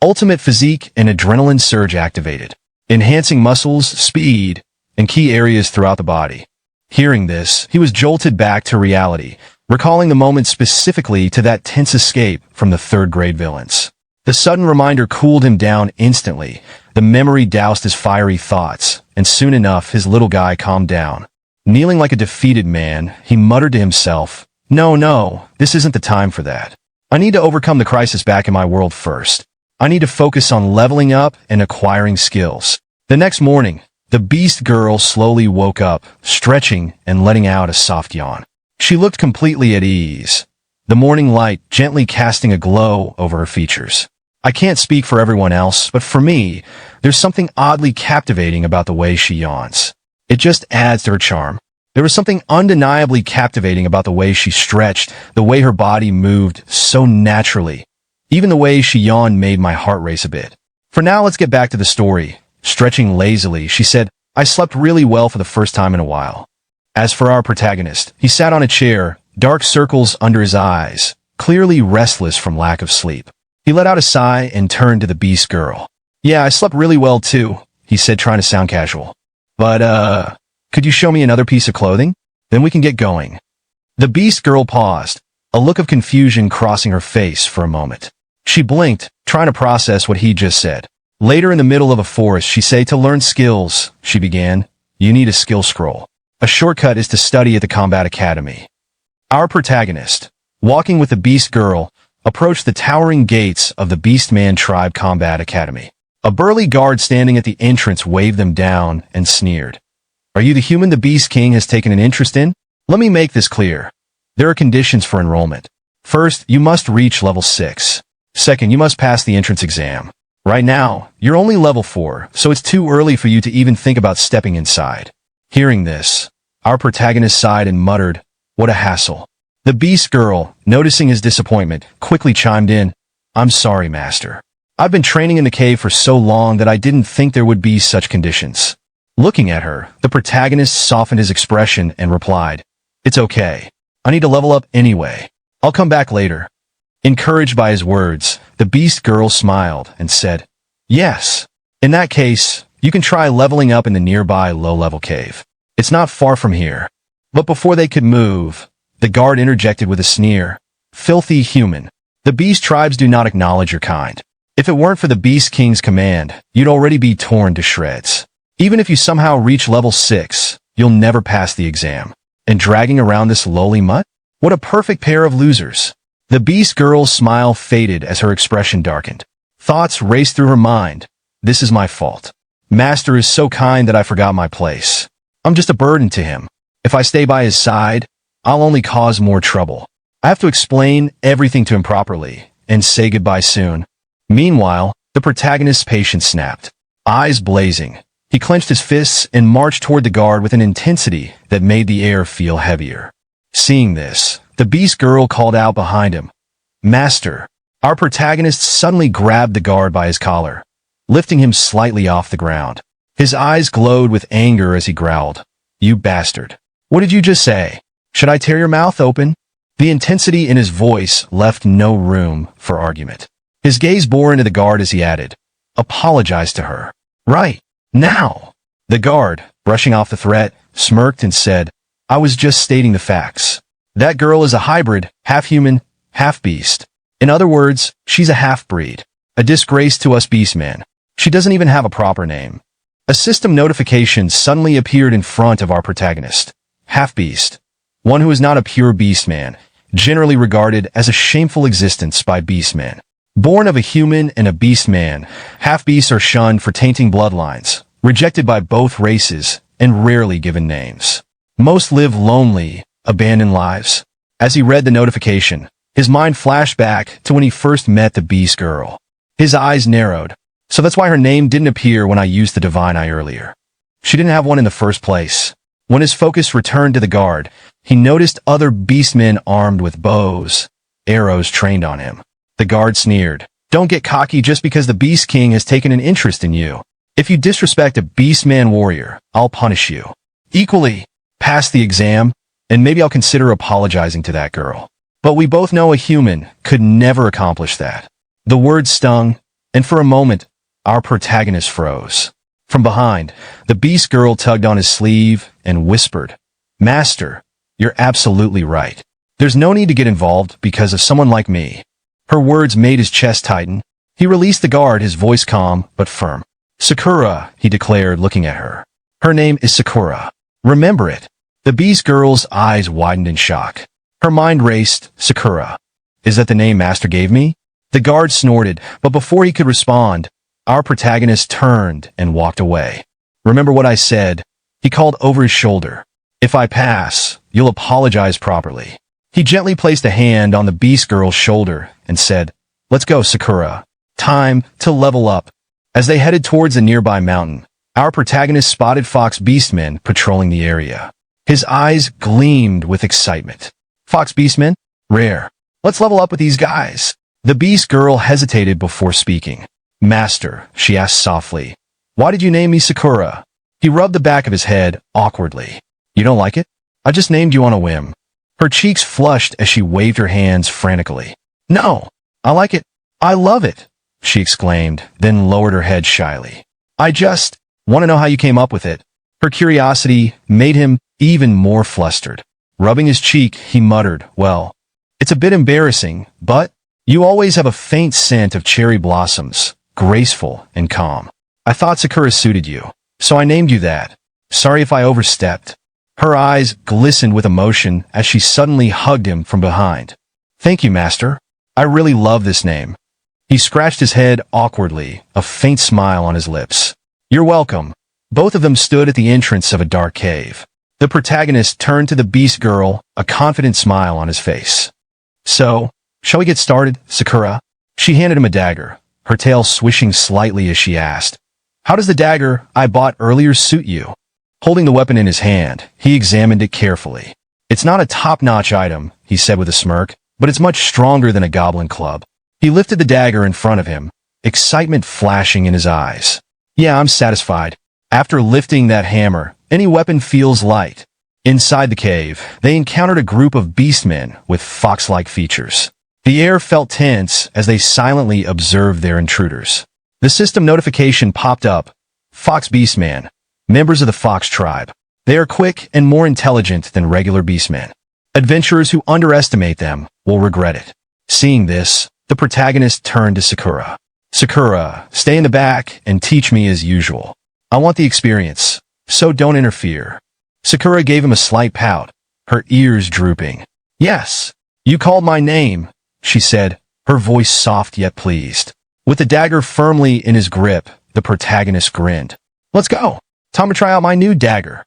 Ultimate physique and adrenaline surge activated, enhancing muscles, speed, and key areas throughout the body. Hearing this, he was jolted back to reality, recalling the moment specifically to that tense escape from the third-grade villains. The sudden reminder cooled him down instantly. The memory doused his fiery thoughts, and soon enough his little guy calmed down. Kneeling like a defeated man, he muttered to himself, No, this isn't the time for that. I need to overcome the crisis back in my world first. I need to focus on leveling up and acquiring skills. The next morning, the beast girl slowly woke up, stretching and letting out a soft yawn. She looked completely at ease, the morning light gently casting a glow over her features. I can't speak for everyone else, but for me, there's something oddly captivating about the way she yawns. It just adds to her charm. There was something undeniably captivating about the way she stretched, the way her body moved so naturally. Even the way she yawned made my heart race a bit. For now, let's get back to the story. Stretching lazily, she said, I slept really well for the first time in a while. As for our protagonist, he sat on a chair, dark circles under his eyes, clearly restless from lack of sleep. He let out a sigh and turned to the beast girl. Yeah, I slept really well too, he said, trying to sound casual. But, could you show me another piece of clothing? Then we can get going. The beast girl paused, a look of confusion crossing her face for a moment. She blinked, trying to process what he just said. Later in the middle of a forest, she said, to learn skills, she began, you need a skill scroll. A shortcut is to study at the combat academy. Our protagonist, walking with the beast girl, approached the towering gates of the Beastman tribe combat academy. A burly guard standing at the entrance waved them down and sneered. Are you the human the Beast King has taken an interest in? Let me make this clear. There are conditions for enrollment. First, you must reach level 6. Second, you must pass the entrance exam. Right now, you're only level 4, so it's too early for you to even think about stepping inside. Hearing this, our protagonist sighed and muttered, what a hassle. The beast girl, noticing his disappointment, quickly chimed in, I'm sorry, master. I've been training in the cave for so long that I didn't think there would be such conditions. Looking at her, the protagonist softened his expression and replied, it's okay. I need to level up anyway. I'll come back later. Encouraged by his words, the beast girl smiled and said, yes. In that case, you can try leveling up in the nearby low-level cave. It's not far from here. But before they could move, the guard interjected with a sneer. Filthy human. The beast tribes do not acknowledge your kind. If it weren't for the Beast King's command, you'd already be torn to shreds. Even if you somehow reach level 6, you'll never pass the exam. And dragging around this lowly mutt? What a perfect pair of losers. The beast girl's smile faded as her expression darkened. Thoughts raced through her mind. This is my fault. Master is so kind that I forgot my place. I'm just a burden to him. If I stay by his side, I'll only cause more trouble. I have to explain everything to him properly and say goodbye soon. Meanwhile, the protagonist's patience snapped. Eyes blazing, he clenched his fists and marched toward the guard with an intensity that made the air feel heavier. Seeing this, the beast girl called out behind him. Master. Our protagonist suddenly grabbed the guard by his collar, lifting him slightly off the ground. His eyes glowed with anger as he growled. You bastard. What did you just say? Should I tear your mouth open? The intensity in his voice left no room for argument. His gaze bore into the guard as he added, apologize to her. Right. Now. The guard, brushing off the threat, smirked and said, I was just stating the facts. That girl is a hybrid, half-human, half-beast. In other words, she's a half-breed. A disgrace to us beastmen. She doesn't even have a proper name. A system notification suddenly appeared in front of our protagonist. Half-beast. One who is not a pure beastman, generally regarded as a shameful existence by beastmen. Born of a human and a beastman, half-beasts are shunned for tainting bloodlines, rejected by both races, and rarely given names. Most live lonely, abandoned lives. As he read the notification, his mind flashed back to when he first met the beast girl. His eyes narrowed. So that's why her name didn't appear when I used the divine eye earlier. She didn't have one in the first place. When his focus returned to the guard, he noticed other beastmen armed with bows, arrows trained on him. The guard sneered. Don't get cocky just because the Beast King has taken an interest in you. If you disrespect a beastman warrior, I'll punish you. Equally, pass the exam, and maybe I'll consider apologizing to that girl. But we both know a human could never accomplish that. The words stung, and for a moment, our protagonist froze. From behind, the beast girl tugged on his sleeve and whispered, Master, you're absolutely right. There's no need to get involved because of someone like me. Her words made his chest tighten. He released the guard, his voice calm but firm. Sakura, he declared, looking at her. Her name is Sakura. Remember it. The beast girl's eyes widened in shock. Her mind raced. Sakura. Is that the name Master gave me? The guard snorted, but before he could respond, our protagonist turned and walked away. Remember what I said? He called over his shoulder. If I pass, you'll apologize properly. He gently placed a hand on the beast girl's shoulder and said, Let's go, Sakura. Time to level up. As they headed towards a nearby mountain, our protagonist spotted fox beastmen patrolling the area. His eyes gleamed with excitement. Fox beastmen? Rare. Let's level up with these guys. The beast girl hesitated before speaking. Master, she asked softly, why did you name me Sakura? He rubbed the back of his head awkwardly. You don't like it? I just named you on a whim. Her cheeks flushed as she waved her hands frantically. No, I like it. I love it, she exclaimed, then lowered her head shyly. I just want to know how you came up with it. Her curiosity made him even more flustered. Rubbing his cheek, he muttered, Well, it's a bit embarrassing, but you always have a faint scent of cherry blossoms, graceful and calm. I thought Sakura suited you, so I named you that. Sorry if I overstepped. Her eyes glistened with emotion as she suddenly hugged him from behind. Thank you, Master. I really love this name. He scratched his head awkwardly, a faint smile on his lips. You're welcome. Both of them stood at the entrance of a dark cave. The protagonist turned to the beast girl, a confident smile on his face. So, shall we get started, Sakura? She handed him a dagger, her tail swishing slightly as she asked, How does the dagger I bought earlier suit you? Holding the weapon in his hand, he examined it carefully. It's not a top-notch item, he said with a smirk, but it's much stronger than a goblin club. He lifted the dagger in front of him, excitement flashing in his eyes. Yeah, I'm satisfied. After lifting that hammer, any weapon feels light. Inside the cave, they encountered a group of beastmen with fox-like features. The air felt tense as they silently observed their intruders. The system notification popped up. Fox beastman, members of the fox tribe. They are quick and more intelligent than regular beastmen. Adventurers who underestimate them will regret it. Seeing this, the protagonist turned to Sakura. Sakura, stay in the back and teach me as usual. I want the experience, so don't interfere. Sakura gave him a slight pout, her ears drooping. Yes, you called my name, she said, her voice soft yet pleased. With the dagger firmly in his grip, the protagonist grinned. Let's go. Time to try out my new dagger.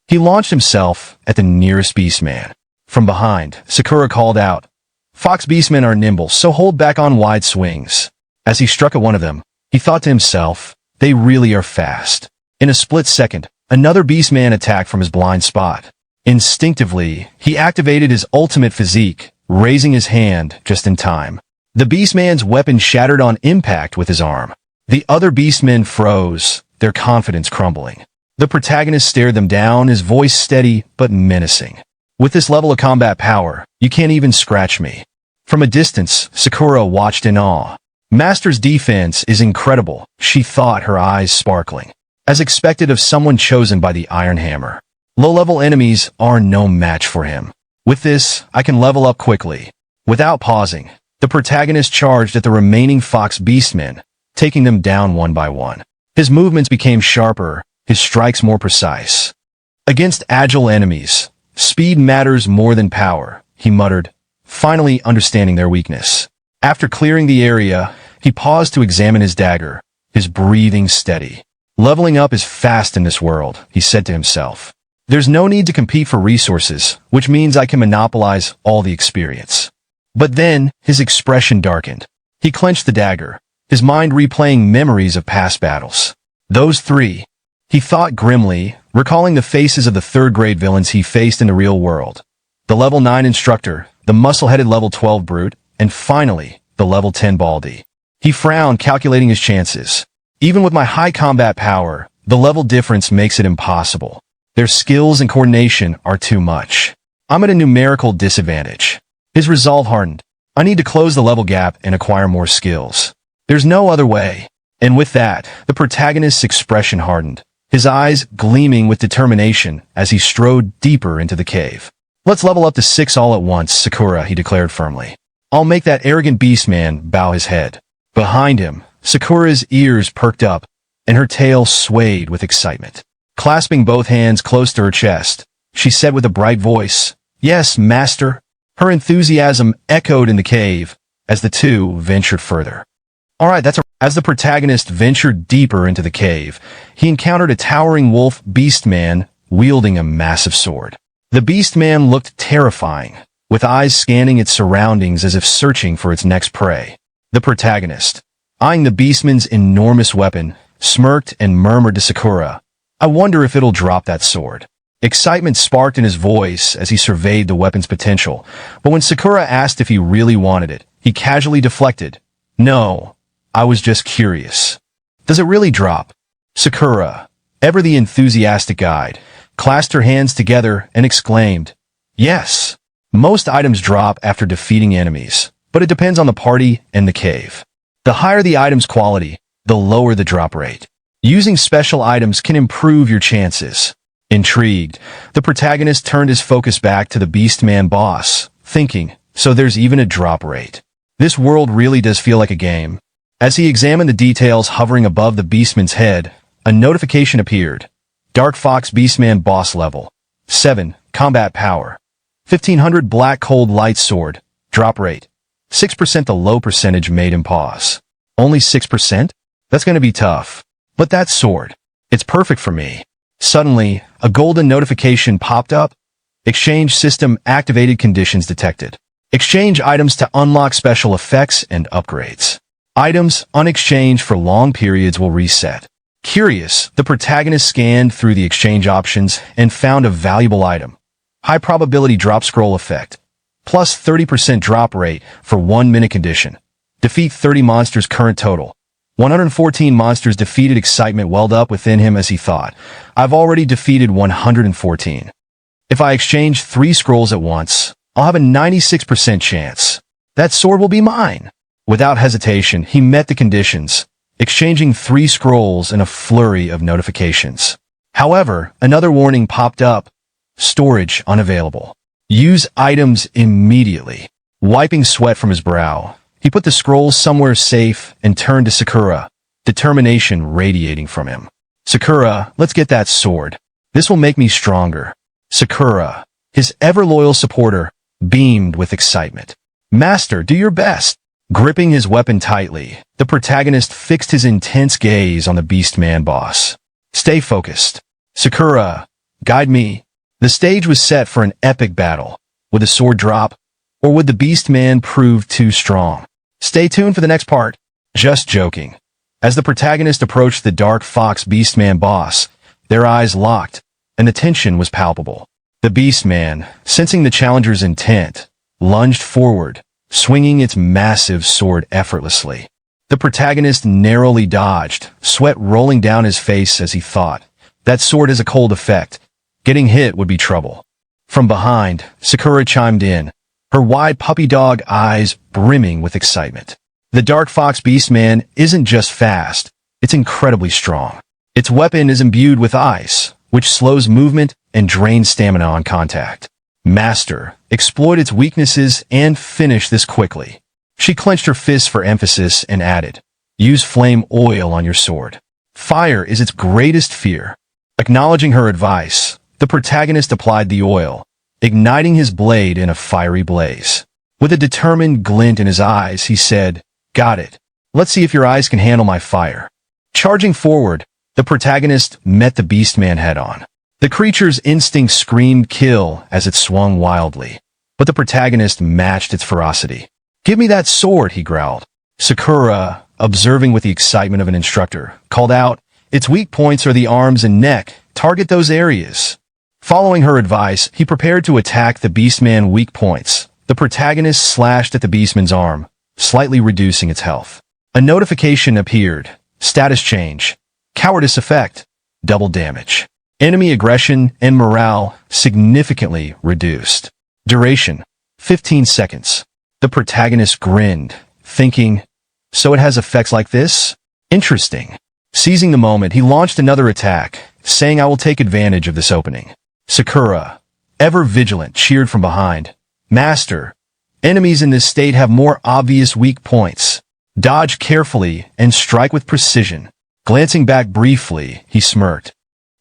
He launched himself at the nearest beastman. From behind, Sakura called out, Fox beastmen are nimble, so hold back on wide swings. As he struck at one of them, he thought to himself, they really are fast. In a split second, another beastman attacked from his blind spot. Instinctively, he activated his ultimate physique, raising his hand just in time. The beastman's weapon shattered on impact with his arm. The other beastmen froze, their confidence crumbling. The protagonist stared them down, his voice steady but menacing. With this level of combat power, you can't even scratch me. From a distance, Sakura watched in awe. Master's defense is incredible, she thought, her eyes sparkling. As expected of someone chosen by the Iron Hammer. Low-level enemies are no match for him. With this, I can level up quickly. Without pausing, the protagonist charged at the remaining Fox beastmen, taking them down one by one. His movements became sharper, his strikes more precise. Against agile enemies, speed matters more than power, he muttered, finally understanding their weakness. After clearing the area, he paused to examine his dagger, his breathing steady. Leveling up is fast in this world, he said to himself. There's no need to compete for resources, which means I can monopolize all the experience. But then, his expression darkened. He clenched the dagger, his mind replaying memories of past battles. Those three, he thought grimly, recalling the faces of the third-grade villains he faced in the real world. The level 9 instructor, the muscle-headed level 12 brute, and finally, the level 10 baldy. He frowned, calculating his chances. Even with my high combat power, the level difference makes it impossible. Their skills and coordination are too much. I'm at a numerical disadvantage. His resolve hardened. I need to close the level gap and acquire more skills. There's no other way. And with that, the protagonist's expression hardened, his eyes gleaming with determination as he strode deeper into the cave. Let's level up to 6 all at once, Sakura, he declared firmly. I'll make that arrogant beastman bow his head. Behind him, Sakura's ears perked up, and her tail swayed with excitement. Clasping both hands close to her chest, she said with a bright voice, Yes, master. Her enthusiasm echoed in the cave as the two ventured further. All right, As the protagonist ventured deeper into the cave, he encountered a towering wolf beastman wielding a massive sword. The beastman looked terrifying, with eyes scanning its surroundings as if searching for its next prey. The protagonist, eyeing the beastman's enormous weapon, smirked and murmured to Sakura, I wonder if it'll drop that sword. Excitement sparked in his voice as he surveyed the weapon's potential, but when Sakura asked if he really wanted it, he casually deflected. No, I was just curious. Does it really drop? Sakura, ever the enthusiastic guide, clasped her hands together and exclaimed, Yes. Most items drop after defeating enemies, but it depends on the party and the cave. The higher the item's quality, the lower the drop rate. Using special items can improve your chances. Intrigued, the protagonist turned his focus back to the beastman boss, thinking, so there's even a drop rate. This world really does feel like a game. As he examined the details hovering above the beastman's head, a notification appeared. Dark Fox Beastman Boss Level 7, Combat Power 1500 Black Cold Light Sword, Drop Rate 6%. The low percentage made him pause. Only 6%? That's going to be tough. But that sword, it's perfect for me. Suddenly, a golden notification popped up. Exchange system activated, conditions detected. Exchange items to unlock special effects and upgrades. Items on exchange for long periods will reset. Curious, the protagonist scanned through the exchange options and found a valuable item. High probability drop scroll effect. Plus 30% drop rate for 1 minute condition. Defeat 30 monsters. Current total 114 monsters defeated. Excitement welled up within him as he thought, I've already defeated 114. If I exchange 3 scrolls at once, I'll have a 96% chance. That sword will be mine. Without hesitation, he met the conditions, exchanging 3 scrolls in a flurry of notifications. However, another warning popped up. Storage unavailable. Use items immediately. Wiping sweat from his brow, he put the scrolls somewhere safe and turned to Sakura, determination radiating from him. Sakura, let's get that sword. This will make me stronger. Sakura, his ever-loyal supporter, beamed with excitement. Master, do your best. Gripping his weapon tightly, the protagonist fixed his intense gaze on the beastman boss. Stay focused. Sakura, guide me. The stage was set for an epic battle. Would the sword drop? Or would the beastman prove too strong? Stay tuned for the next part. Just joking. As the protagonist approached the Dark Fox Beastman boss, their eyes locked, and the tension was palpable. The Beastman, sensing the challenger's intent, lunged forward, swinging its massive sword effortlessly. The protagonist narrowly dodged, sweat rolling down his face as he thought, that sword has a cold effect. Getting hit would be trouble. From behind, Sakura chimed in, her wide puppy dog eyes brimming with excitement. The Dark Fox Beastman isn't just fast, it's incredibly strong. Its weapon is imbued with ice, which slows movement and drains stamina on contact. Master, exploit its weaknesses and finish this quickly. She clenched her fists for emphasis and added, use flame oil on your sword. Fire is its greatest fear. Acknowledging her advice, the protagonist applied the oil, igniting his blade in a fiery blaze. With a determined glint in his eyes, he said, got it. Let's see if your eyes can handle my fire. Charging forward, the protagonist met the beastman head-on. The creature's instinct screamed kill as it swung wildly, but the protagonist matched its ferocity. Give me that sword, he growled. Sakura, observing with the excitement of an instructor, called out, its weak points are the arms and neck. Target those areas. Following her advice, he prepared to attack the beastman's weak points. The protagonist slashed at the beastman's arm, slightly reducing its health. A notification appeared. Status change. Cowardice effect. Double damage. Enemy aggression and morale significantly reduced. Duration. 15 seconds. The protagonist grinned, thinking, so it has effects like this? Interesting. Seizing the moment, he launched another attack, saying I will take advantage of this opening. Sakura, ever vigilant, cheered from behind. Master, enemies in this state have more obvious weak points. Dodge carefully and strike with precision. Glancing back briefly, he smirked.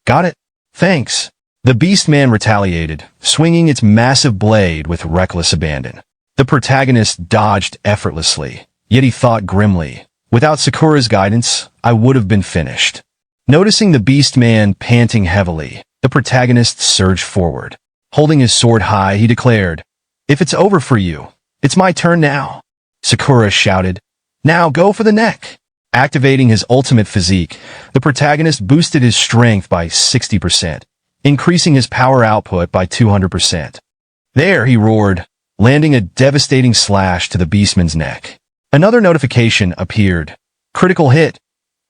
Got it? Thanks. The beastman retaliated, swinging its massive blade with reckless abandon. The protagonist dodged effortlessly, yet he thought grimly, without Sakura's guidance, I would have been finished. Noticing the beastman panting heavily, the protagonist surged forward. Holding his sword high, he declared, if it's over for you, it's my turn now. Sakura shouted, now go for the neck. Activating his ultimate physique, the protagonist boosted his strength by 60%, increasing his power output by 200%. There, he roared, landing a devastating slash to the beastman's neck. Another notification appeared. Critical hit.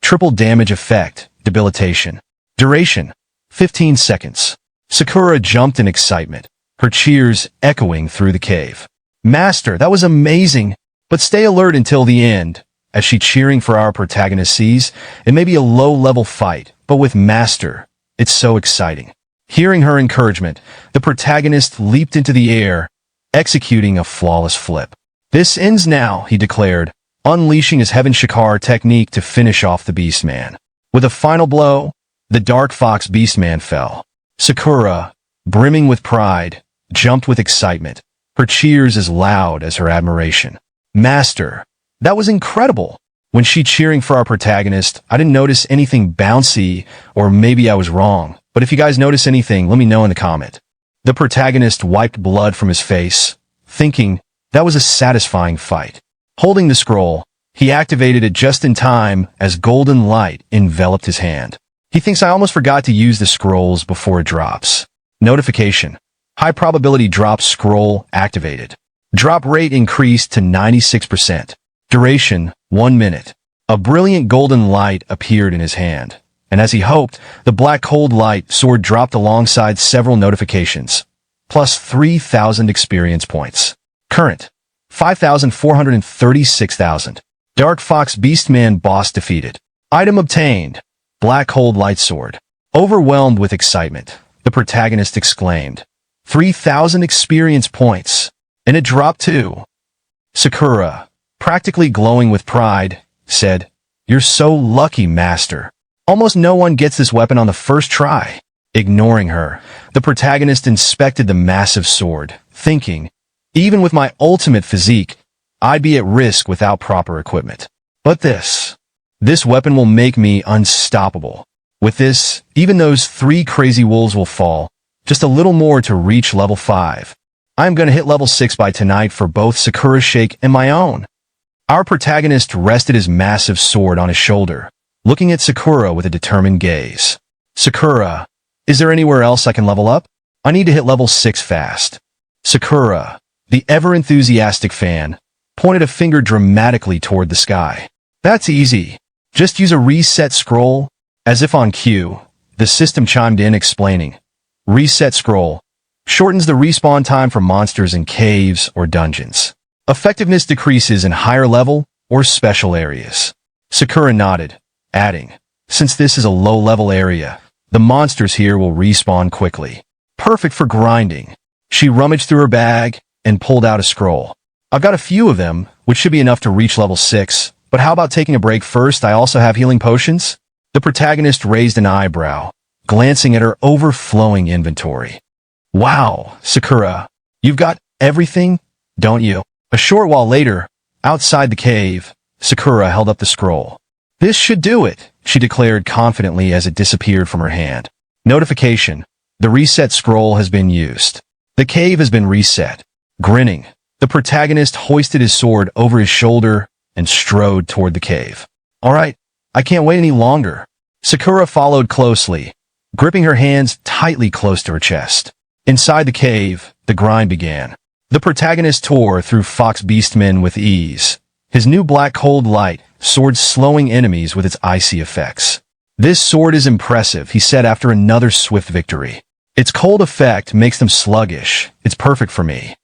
Triple damage effect. Debilitation. Duration. 15 seconds. Sakura jumped in excitement, her cheers echoing through the cave. Master, that was amazing, but stay alert until the end. As she cheering for our protagonist sees, it may be a low-level fight, but with Master, it's so exciting. Hearing her encouragement, the protagonist leaped into the air, executing a flawless flip. This ends now, he declared, unleashing his Heaven Shikar technique to finish off the beastman. With a final blow, the Dark Fox beastman fell. Sakura, brimming with pride, jumped with excitement, her cheers as loud as her admiration. Master, that was incredible. When she cheering for our protagonist, I didn't notice anything bouncy, or maybe I was wrong, but if you guys notice anything, let me know in the comment. The protagonist wiped blood from his face, thinking, that was a satisfying fight. Holding the scroll, he activated it just in time as golden light enveloped his hand. He thinks I almost forgot to use the scrolls before it drops. Notification. High probability drop scroll activated. Drop rate increased to 96%. Duration, 1 minute. A brilliant golden light appeared in his hand, and as he hoped, the black cold light sword dropped alongside several notifications, plus 3,000 experience points. Current, 5,436,000. Dark Fox Beastman boss defeated. Item obtained, black cold light sword. Overwhelmed with excitement, the protagonist exclaimed, 3,000 experience points, and it dropped too. Sakura, practically glowing with pride, said, you're so lucky, Master. Almost no one gets this weapon on the first try. Ignoring her, the protagonist inspected the massive sword, thinking, even with my ultimate physique, I'd be at risk without proper equipment. But this weapon will make me unstoppable. With this, even those 3 crazy wolves will fall, just a little more to reach level 5. I'm gonna hit level 6 by tonight for both Sakura's shake and my own. Our protagonist rested his massive sword on his shoulder, looking at Sakura with a determined gaze. Sakura, is there anywhere else I can level up? I need to hit level 6 fast. Sakura, the ever-enthusiastic fan, pointed a finger dramatically toward the sky. That's easy. Just use a reset scroll. As if on cue, the system chimed in explaining. Reset scroll shortens the respawn time for monsters in caves or dungeons. Effectiveness decreases in higher level or special areas? Sakura nodded, adding, since this is a low-level area, the monsters here will respawn quickly. Perfect for grinding. She rummaged through her bag and pulled out a scroll. I've got a few of them, which should be enough to reach level 6, but how about taking a break first? I also have healing potions. The protagonist raised an eyebrow, glancing at her overflowing inventory. Wow, Sakura, you've got everything, don't you? A short while later, outside the cave, Sakura held up the scroll. This should do it, she declared confidently as it disappeared from her hand. Notification. The reset scroll has been used. The cave has been reset. Grinning, the protagonist hoisted his sword over his shoulder and strode toward the cave. All right, I can't wait any longer. Sakura followed closely, gripping her hands tightly close to her chest. Inside the cave, the grind began. The protagonist tore through fox beastmen with ease. His new black cold light sword slowing enemies with its icy effects. This sword is impressive, he said after another swift victory. Its cold effect makes them sluggish. It's perfect for me.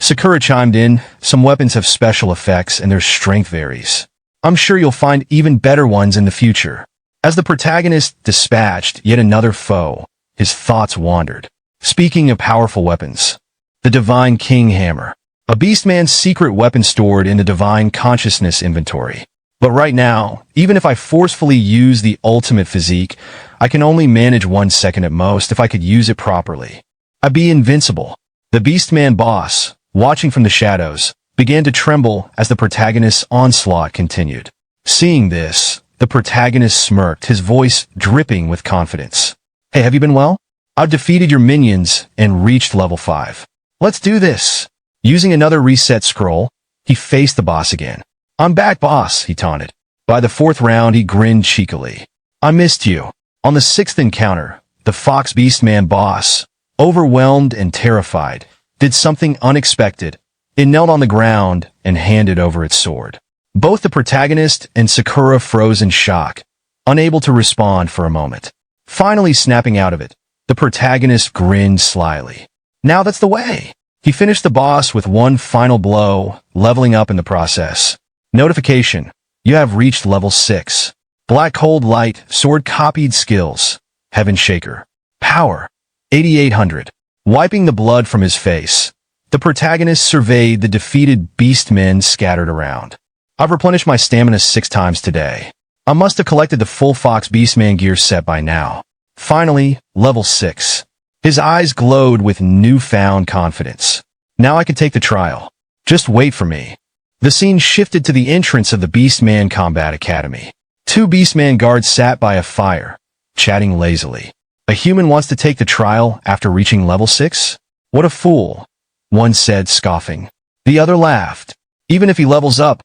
Sakura chimed in, some weapons have special effects and their strength varies. I'm sure you'll find even better ones in the future. As the protagonist dispatched yet another foe, his thoughts wandered. Speaking of powerful weapons, the Divine King Hammer, a beastman's secret weapon stored in the Divine Consciousness inventory. But right now, even if I forcefully use the ultimate physique, I can only manage 1 second at most. If I could use it properly, I'd be invincible. The beastman boss, watching from the shadows, began to tremble as the protagonist's onslaught continued. Seeing this, the protagonist smirked, his voice dripping with confidence. Hey, have you been well? I've defeated your minions and reached level 5. Let's do this. Using another reset scroll, he faced the boss again. I'm back, boss, he taunted. By the 4th round, he grinned cheekily. I missed you. On the 6th encounter, the Fox Beastman boss, overwhelmed and terrified, did something unexpected. It knelt on the ground and handed over its sword. Both the protagonist and Sakura froze in shock, unable to respond for a moment. Finally snapping out of it, the protagonist grinned slyly. Now that's the way. He finished the boss with one final blow, leveling up in the process. Notification. You have reached level 6. Black Cold Light, Sword Copied Skills. Heaven Shaker. Power. 8800. Wiping the blood from his face, the protagonist surveyed the defeated beastmen scattered around. I've replenished my stamina 6 times today. I must have collected the full Fox Beastman gear set by now. Finally, level 6. His eyes glowed with newfound confidence. Now I can take the trial. Just wait for me. The scene shifted to the entrance of the Beastman Combat Academy. 2 Beastman guards sat by a fire, chatting lazily. A human wants to take the trial after reaching level 6? What a fool, one said, scoffing. The other laughed. Even if he levels up,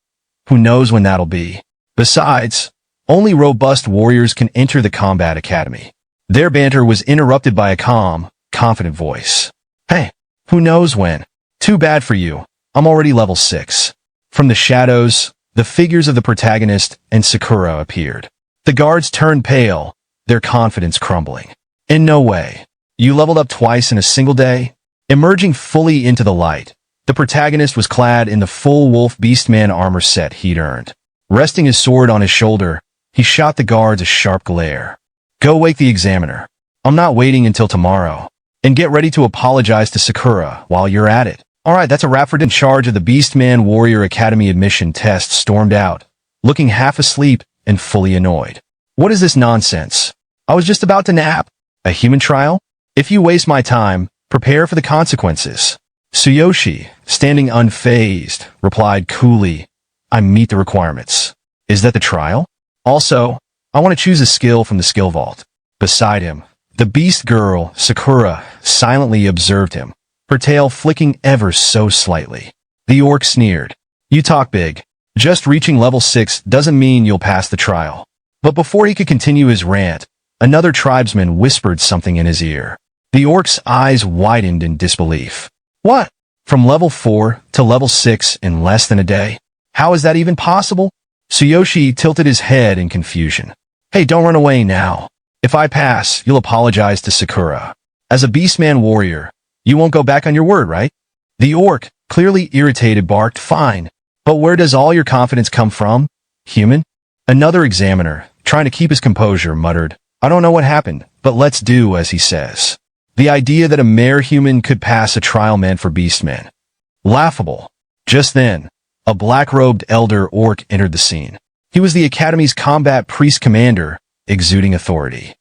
who knows when that'll be? Besides, only robust warriors can enter the Combat Academy. Their banter was interrupted by a calm, confident voice. Hey, who knows when? Too bad for you. I'm already level 6. From the shadows, the figures of the protagonist and Sakura appeared. The guards turned pale, their confidence crumbling. In no way. You leveled up twice in a single day? Emerging fully into the light, the protagonist was clad in the full wolf beastman armor set he'd earned. Resting his sword on his shoulder, he shot the guards a sharp glare. Go wake the examiner. I'm not waiting until tomorrow. And get ready to apologize to Sakura while you're at it. Alright, that's a wrap for in charge of the Beastman Warrior Academy admission test stormed out, looking half asleep and fully annoyed. What is this nonsense? I was just about to nap. A human trial? If you waste my time, prepare for the consequences. Tsuyoshi, standing unfazed, replied coolly, I meet the requirements. Is that the trial? Also, I want to choose a skill from the skill vault. Beside him, the beast girl, Sakura, silently observed him, her tail flicking ever so slightly. The orc sneered. You talk big. Just reaching level 6 doesn't mean you'll pass the trial. But before he could continue his rant, another tribesman whispered something in his ear. The orc's eyes widened in disbelief. What? From level 4 to level 6 in less than a day? How is that even possible? Tsuyoshi tilted his head in confusion. Hey, don't run away now. If I pass, you'll apologize to Sakura. As a beastman warrior, you won't go back on your word, right? The orc, clearly irritated, barked, fine. But where does all your confidence come from? Human? Another examiner, trying to keep his composure, muttered, I don't know what happened, but let's do as he says. The idea that a mere human could pass a trial meant for beastmen. Laughable. Just then, a black-robed elder orc entered the scene. He was the Academy's combat priest commander, exuding authority.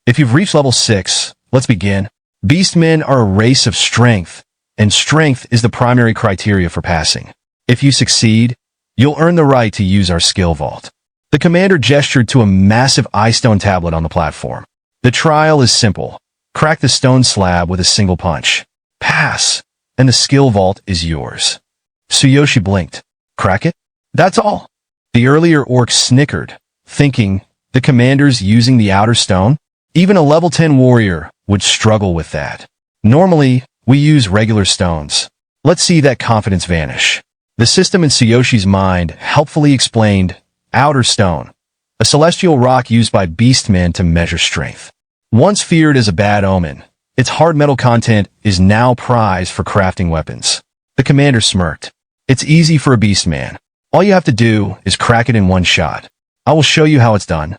If you've reached level 6, let's begin. Beastmen are a race of strength, and strength is the primary criteria for passing. If you succeed, you'll earn the right to use our skill vault. The commander gestured to a massive eye-stone tablet on the platform. The trial is simple. Crack the stone slab with a single punch. Pass, and the skill vault is yours. Tsuyoshi blinked. Crack it? That's all. The earlier orc snickered, thinking, the commander's using the outer stone? Even a level 10 warrior would struggle with that. Normally, we use regular stones. Let's see that confidence vanish. The system in Tsuyoshi's mind helpfully explained outer stone, a celestial rock used by beastmen to measure strength. Once feared as a bad omen, its hard metal content is now prized for crafting weapons. The commander smirked. It's easy for a beastman. All you have to do is crack it in one shot. I will show you how it's done.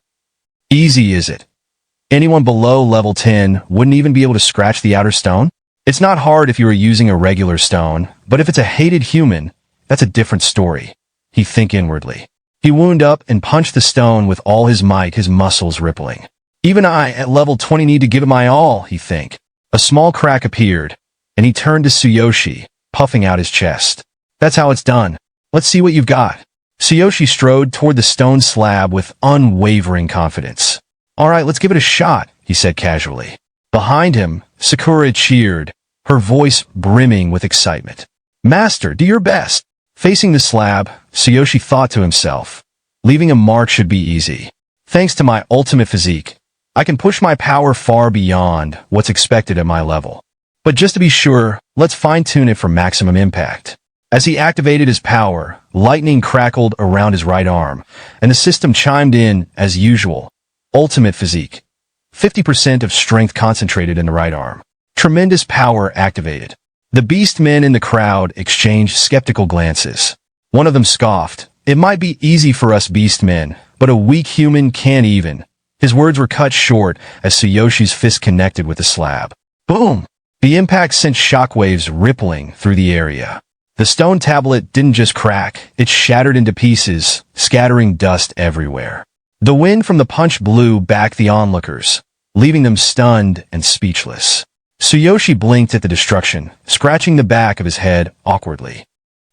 Easy, is it? Anyone below level 10 wouldn't even be able to scratch the outer stone? It's not hard if you were using a regular stone, but if it's a hated human, that's a different story. He think inwardly. He wound up and punched the stone with all his might, his muscles rippling. Even I, at level 20, need to give it my all, he think. A small crack appeared, and he turned to Tsuyoshi, puffing out his chest. That's how it's done. Let's see what you've got. Tsuyoshi strode toward the stone slab with unwavering confidence. All right, let's give it a shot, he said casually. Behind him, Sakura cheered, her voice brimming with excitement. Master, do your best. Facing the slab, Tsuyoshi thought to himself, leaving a mark should be easy. Thanks to my ultimate physique, I can push my power far beyond what's expected at my level. But just to be sure, let's fine-tune it for maximum impact. As he activated his power, lightning crackled around his right arm, and the system chimed in as usual. Ultimate physique. 50% of strength concentrated in the right arm. Tremendous power activated. The beastmen in the crowd exchanged skeptical glances. One of them scoffed. It might be easy for us beastmen, but a weak human can't even. His words were cut short as Tsuyoshi's fist connected with the slab. Boom! The impact sent shockwaves rippling through the area. The stone tablet didn't just crack, it shattered into pieces, scattering dust everywhere. The wind from the punch blew back the onlookers, leaving them stunned and speechless. Tsuyoshi blinked at the destruction, scratching the back of his head awkwardly.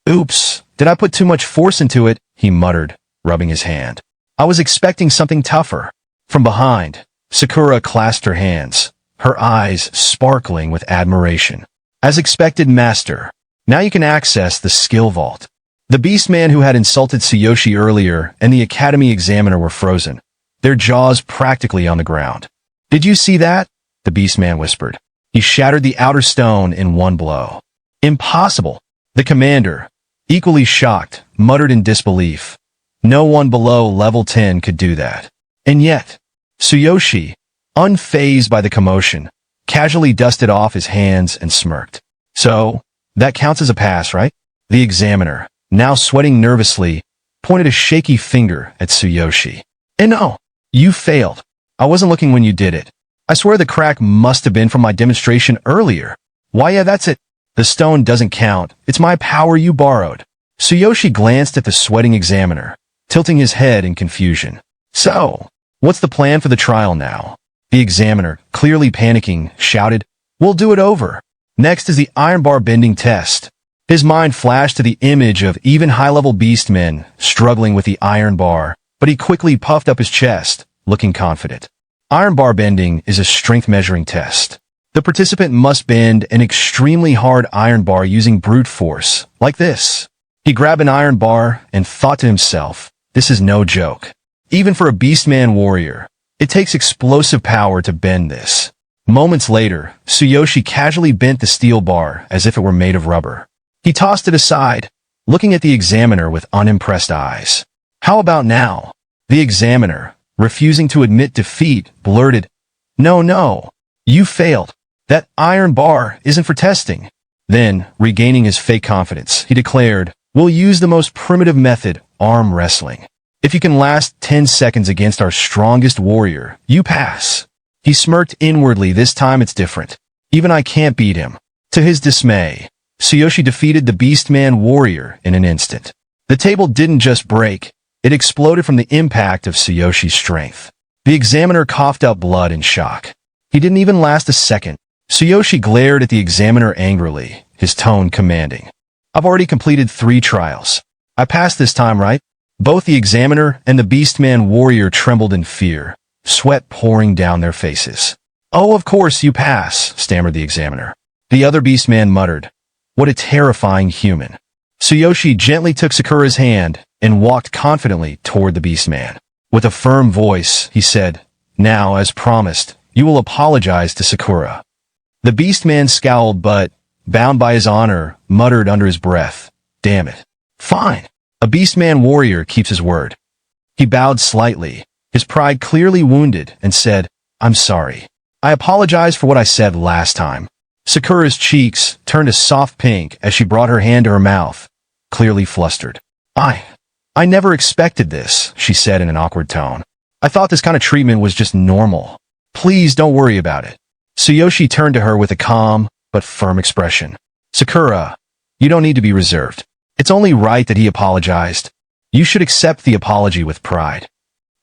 Oops, did I put too much force into it? He muttered, rubbing his hand. I was expecting something tougher. From behind, Sakura clasped her hands, her eyes sparkling with admiration. As expected, master. Now you can access the skill vault. The beastman who had insulted Tsuyoshi earlier and the academy examiner were frozen, their jaws practically on the ground. Did you see that? The beastman whispered. He shattered the outer stone in one blow. Impossible. The commander, equally shocked, muttered in disbelief. No one below level 10 could do that. And yet, Tsuyoshi, unfazed by the commotion, casually dusted off his hands and smirked. So, that counts as a pass, right? The examiner, now sweating nervously, pointed a shaky finger at Tsuyoshi. And no, you failed. I wasn't looking when you did it. I swear the crack must have been from my demonstration earlier. Why, yeah, that's it. The stone doesn't count. It's my power you borrowed. Tsuyoshi glanced at the sweating examiner, tilting his head in confusion. So, what's the plan for the trial now? The examiner, clearly panicking, shouted, We'll do it over. Next is the iron bar bending test. His mind flashed to the image of even high-level beastmen struggling with the iron bar, but he quickly puffed up his chest, looking confident. Iron bar bending is a strength measuring test. The participant must bend an extremely hard iron bar using brute force, like this. He grabbed an iron bar and thought to himself, this is no joke. Even for a beastman warrior, it takes explosive power to bend this. Moments later, Tsuyoshi casually bent the steel bar as if it were made of rubber. He tossed it aside, looking at the examiner with unimpressed eyes. How about now? The examiner, refusing to admit defeat, blurted, No, you failed. That iron bar isn't for testing. Then, regaining his fake confidence, he declared, We'll use the most primitive method, arm wrestling. If you can last 10 seconds against our strongest warrior, you pass. He smirked inwardly. This time it's different. Even I can't beat him. To his dismay, Tsuyoshi defeated the beastman warrior in an instant. The table didn't just break, it exploded from the impact of Tsuyoshi's strength. The examiner coughed up blood in shock. He didn't even last a second. Tsuyoshi glared at the examiner angrily, his tone commanding. I've already completed 3 trials. I passed this time, right? Both the examiner and the beastman warrior trembled in fear, sweat pouring down their faces. Oh, of course you pass, stammered the examiner. The other beastman muttered, what a terrifying human. Tsuyoshi gently took Sakura's hand and walked confidently toward the beastman. With a firm voice, he said, now, as promised, you will apologize to Sakura. The beastman scowled but, bound by his honor, muttered under his breath, damn it. Fine. A beastman warrior keeps his word. He bowed slightly, his pride clearly wounded, and said, I'm sorry. I apologize for what I said last time. Sakura's cheeks turned a soft pink as she brought her hand to her mouth, clearly flustered. I never expected this, she said in an awkward tone. I thought this kind of treatment was just normal. Please don't worry about it. Tsuyoshi turned to her with a calm but firm expression. Sakura, you don't need to be reserved. It's only right that he apologized. You should accept the apology with pride.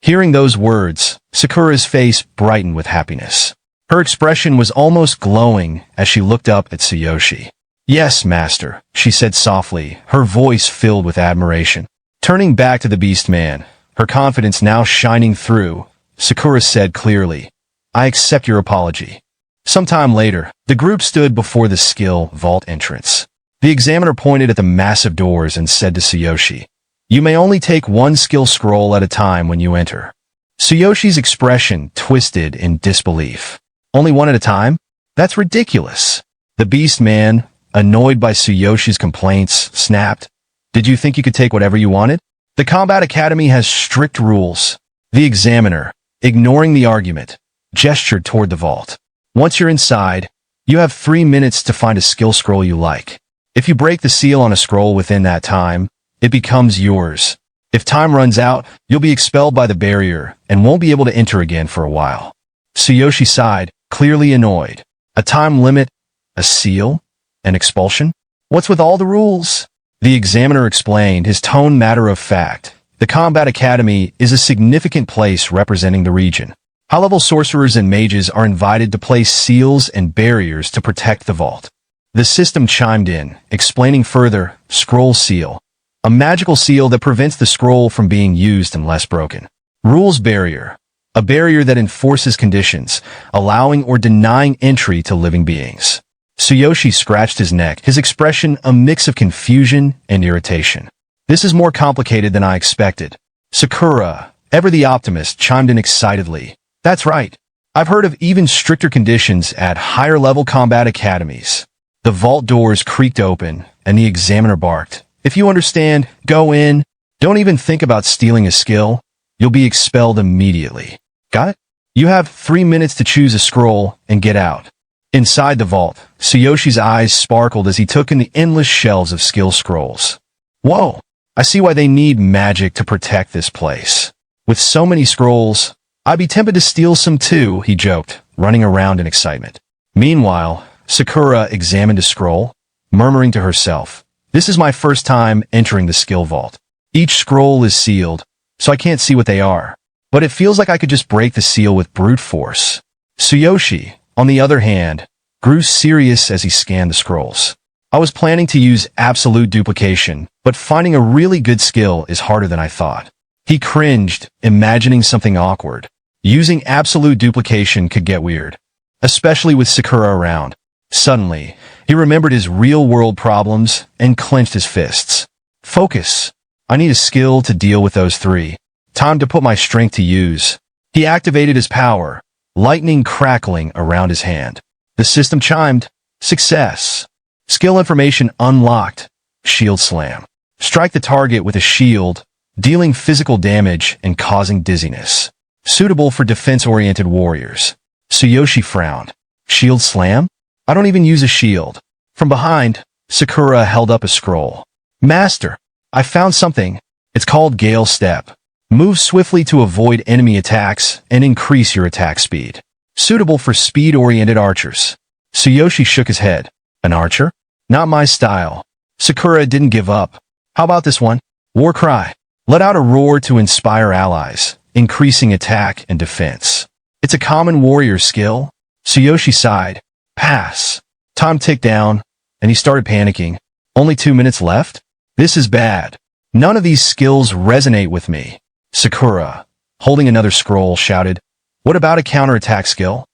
Hearing those words, Sakura's face brightened with happiness. Her expression was almost glowing as she looked up at Tsuyoshi. Yes, master, she said softly, her voice filled with admiration. Turning back to the beastman, her confidence now shining through, Sakura said clearly, I accept your apology. Sometime later, the group stood before the skill vault entrance. The examiner pointed at the massive doors and said to Tsuyoshi, you may only take 1 skill scroll at a time when you enter. Tsuyoshi's expression twisted in disbelief. Only 1 at a time? That's ridiculous. The beastman, annoyed by Tsuyoshi's complaints, snapped. Did you think you could take whatever you wanted? The Combat Academy has strict rules. The examiner, ignoring the argument, gestured toward the vault. Once you're inside, you have 3 minutes to find a skill scroll you like. If you break the seal on a scroll within that time, it becomes yours. If time runs out, you'll be expelled by the barrier and won't be able to enter again for a while. Tsuyoshi sighed, clearly annoyed. A time limit? A seal? An expulsion? What's with all the rules? The examiner explained, his tone matter of fact. The Combat Academy is a significant place representing the region. High-level sorcerers and mages are invited to place seals and barriers to protect the vault. The system chimed in, explaining further, scroll seal. A magical seal that prevents the scroll from being used unless broken. Rules barrier. A barrier that enforces conditions, allowing or denying entry to living beings. Tsuyoshi scratched his neck, his expression a mix of confusion and irritation. This is more complicated than I expected. Sakura, ever the optimist, chimed in excitedly. That's right. I've heard of even stricter conditions at higher-level combat academies. The vault doors creaked open, and the examiner barked. If you understand, go in. Don't even think about stealing a skill. You'll be expelled immediately. Got it? You have 3 minutes to choose a scroll and get out. Inside the vault, Tsuyoshi's eyes sparkled as he took in the endless shelves of skill scrolls. Whoa! I see why they need magic to protect this place. With so many scrolls, I'd be tempted to steal some too, he joked, running around in excitement. Meanwhile, Sakura examined a scroll, murmuring to herself, this is my first time entering the skill vault. Each scroll is sealed, so I can't see what they are. But it feels like I could just break the seal with brute force. Tsuyoshi, on the other hand, grew serious as he scanned the scrolls. I was planning to use absolute duplication, but finding a really good skill is harder than I thought. He cringed, imagining something awkward. Using absolute duplication could get weird, especially with Sakura around. Suddenly, he remembered his real-world problems and clenched his fists. Focus. I need a skill to deal with those 3. Time to put my strength to use. He activated his power, lightning crackling around his hand. The system chimed. Success. Skill information unlocked. Shield slam. Strike the target with a shield, dealing physical damage and causing dizziness. Suitable for defense-oriented warriors. Tsuyoshi frowned. Shield slam? I don't even use a shield. From behind, Sakura held up a scroll. Master, I found something. It's called Gale Step. Move swiftly to avoid enemy attacks and increase your attack speed. Suitable for speed-oriented archers. Tsuyoshi shook his head. An archer? Not my style. Sakura didn't give up. How about this one? War Cry. Let out a roar to inspire allies, increasing attack and defense. It's a common warrior skill. Tsuyoshi sighed. Pass. Time ticked down, and he started panicking. Only 2 minutes left? This is bad. None of these skills resonate with me. Sakura, holding another scroll, shouted, What about a counterattack skill?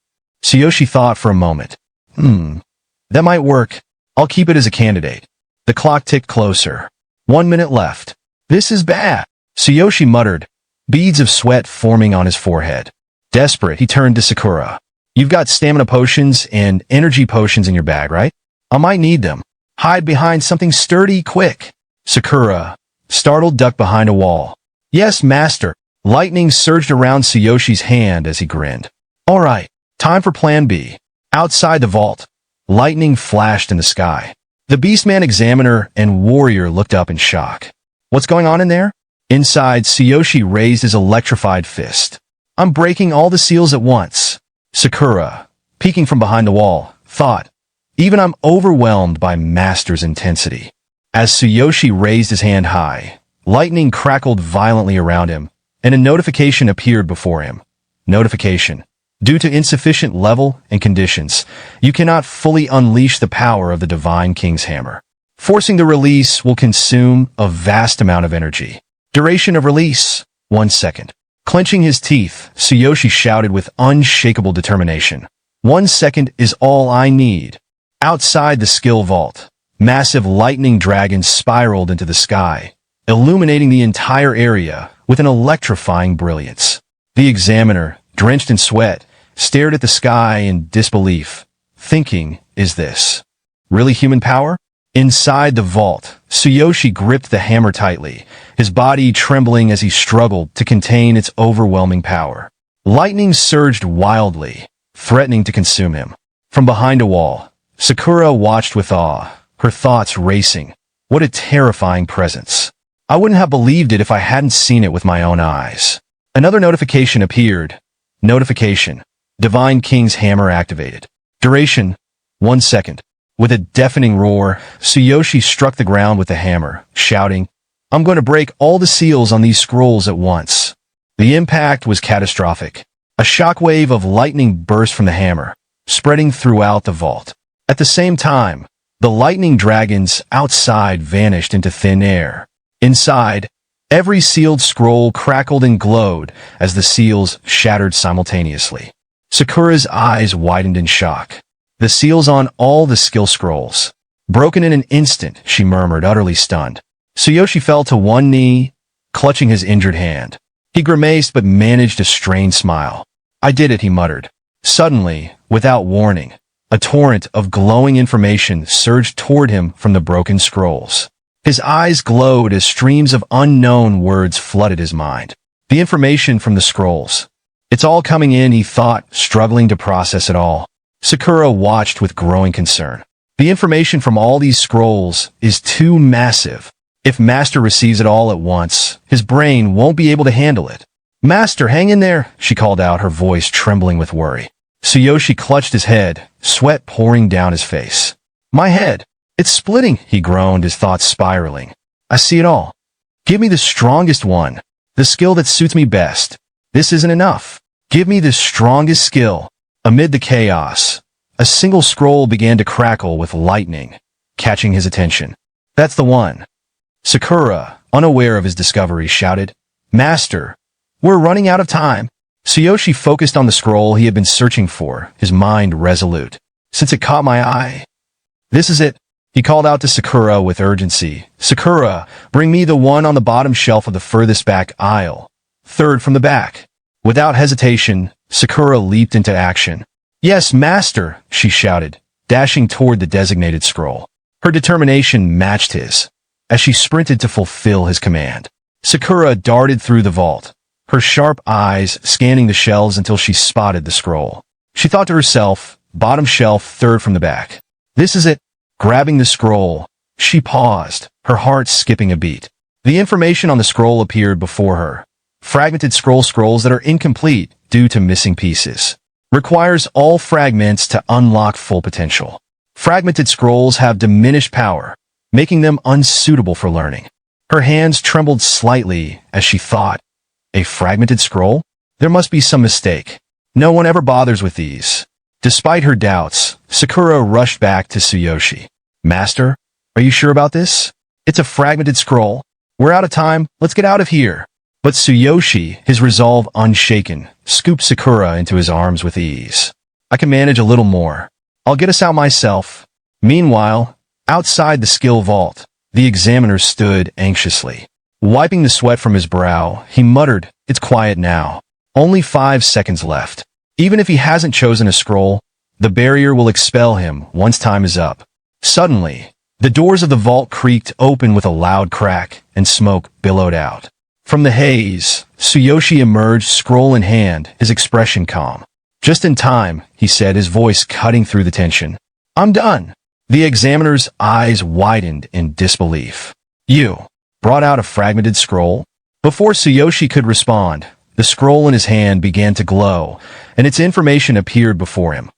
Tsuyoshi thought for a moment. That might work. I'll keep it as a candidate. The clock ticked closer. 1 minute left. This is bad. Tsuyoshi muttered, beads of sweat forming on his forehead. Desperate, he turned to Sakura. You've got stamina potions and energy potions in your bag, right? I might need them. Hide behind something sturdy, quick. Sakura, startled, ducked behind a wall. Yes, master. Lightning surged around Tsuyoshi's hand as he grinned. All right, time for plan B. Outside the vault, lightning flashed in the sky. The beastman examiner and warrior looked up in shock. What's going on in there? Inside, Tsuyoshi raised his electrified fist. I'm breaking all the seals at once. Sakura, peeking from behind the wall, thought, even I'm overwhelmed by master's intensity. As Tsuyoshi raised his hand high, lightning crackled violently around him, and a notification appeared before him. Notification. Due to insufficient level and conditions, you cannot fully unleash the power of the Divine King's Hammer. Forcing the release will consume a vast amount of energy. Duration of release, 1 second. Clenching his teeth, Tsuyoshi shouted with unshakable determination. 1 second is all I need. Outside the skill vault, massive lightning dragons spiraled into the sky, illuminating the entire area with an electrifying brilliance. The examiner, drenched in sweat, stared at the sky in disbelief, thinking, is this really human power? Inside the vault, Tsuyoshi gripped the hammer tightly, his body trembling as he struggled to contain its overwhelming power. Lightning surged wildly, threatening to consume him. From behind a wall, Sakura watched with awe, her thoughts racing. What a terrifying presence. I wouldn't have believed it if I hadn't seen it with my own eyes. Another notification appeared. Notification. Divine King's Hammer activated. Duration, 1 second. With a deafening roar, Tsuyoshi struck the ground with the hammer, shouting, I'm going to break all the seals on these scrolls at once. The impact was catastrophic. A shockwave of lightning burst from the hammer, spreading throughout the vault. At the same time, the lightning dragons outside vanished into thin air. Inside, every sealed scroll crackled and glowed as the seals shattered simultaneously. Sakura's eyes widened in shock. The seals on all the skill scrolls. Broken in an instant, she murmured, utterly stunned. Tsuyoshi fell to one knee, clutching his injured hand. He grimaced but managed a strained smile. I did it, he muttered. Suddenly, without warning, a torrent of glowing information surged toward him from the broken scrolls. His eyes glowed as streams of unknown words flooded his mind. The information from the scrolls. It's all coming in, he thought, struggling to process it all. Sakura watched with growing concern. The information from all these scrolls is too massive. If Master receives it all at once, his brain won't be able to handle it. Master, hang in there, she called out, her voice trembling with worry. Tsuyoshi clutched his head, sweat pouring down his face. My head. It's splitting, he groaned, his thoughts spiraling. I see it all. Give me the strongest one. The skill that suits me best. This isn't enough. Give me the strongest skill. Amid the chaos, a single scroll began to crackle with lightning, catching his attention. That's the one. Sakura, unaware of his discovery, shouted, Master, we're running out of time. Tsuyoshi focused on the scroll he had been searching for, his mind resolute. Since it caught my eye. This is it. He called out to Sakura with urgency. Sakura, bring me the one on the bottom shelf of the furthest back aisle. Third from the back. Without hesitation, Sakura leaped into action. Yes, master, she shouted, dashing toward the designated scroll. Her determination matched his, as she sprinted to fulfill his command. Sakura darted through the vault, her sharp eyes scanning the shelves until she spotted the scroll. She thought to herself, bottom shelf, third from the back. This is it. Grabbing the scroll, she paused, her heart skipping a beat. The information on the scroll appeared before her. Fragmented scrolls that are incomplete due to missing pieces. Requires all fragments to unlock full potential. Fragmented scrolls have diminished power, making them unsuitable for learning. Her hands trembled slightly as she thought, a fragmented scroll? There must be some mistake. No one ever bothers with these. Despite her doubts, Sakura rushed back to Tsuyoshi. Master, are you sure about this? It's a fragmented scroll. We're out of time. Let's get out of here. But Tsuyoshi, his resolve unshaken, scooped Sakura into his arms with ease. I can manage a little more. I'll get us out myself. Meanwhile, outside the skill vault, the examiner stood anxiously. Wiping the sweat from his brow, he muttered, it's quiet now. Only 5 seconds left. Even if he hasn't chosen a scroll, the barrier will expel him once time is up. Suddenly, the doors of the vault creaked open with a loud crack, and smoke billowed out. From the haze, Tsuyoshi emerged, scroll in hand, his expression calm. Just in time, he said, his voice cutting through the tension. I'm done. The examiner's eyes widened in disbelief. You brought out a fragmented scroll? Before Tsuyoshi could respond, the scroll in his hand began to glow, and its information appeared before him.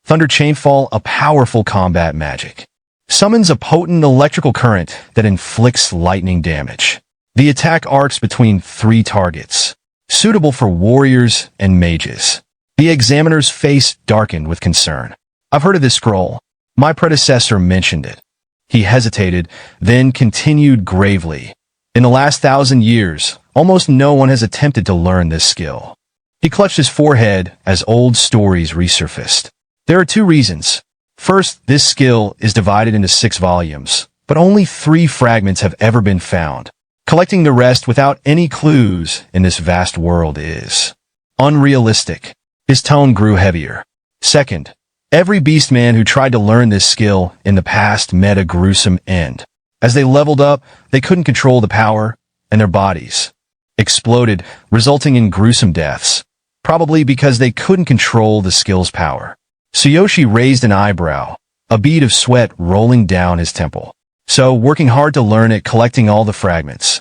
Thunder Chainfall, a powerful combat magic. Summons a potent electrical current that inflicts lightning damage. The attack arcs between 3 targets. Suitable for warriors and mages. The examiner's face darkened with concern. I've heard of this scroll. My predecessor mentioned it. He hesitated, then continued gravely. In the last 1,000 years, almost no one has attempted to learn this skill. He clutched his forehead as old stories resurfaced. There are 2 reasons. First, this skill is divided into 6 volumes, but only 3 fragments have ever been found. Collecting the rest without any clues in this vast world is unrealistic. His tone grew heavier. Second, every beastman who tried to learn this skill in the past met a gruesome end. As they leveled up, they couldn't control the power, and their bodies exploded, resulting in gruesome deaths, probably because they couldn't control the skill's power. Tsuyoshi raised an eyebrow, a bead of sweat rolling down his temple. So, working hard to learn it, collecting all the fragments.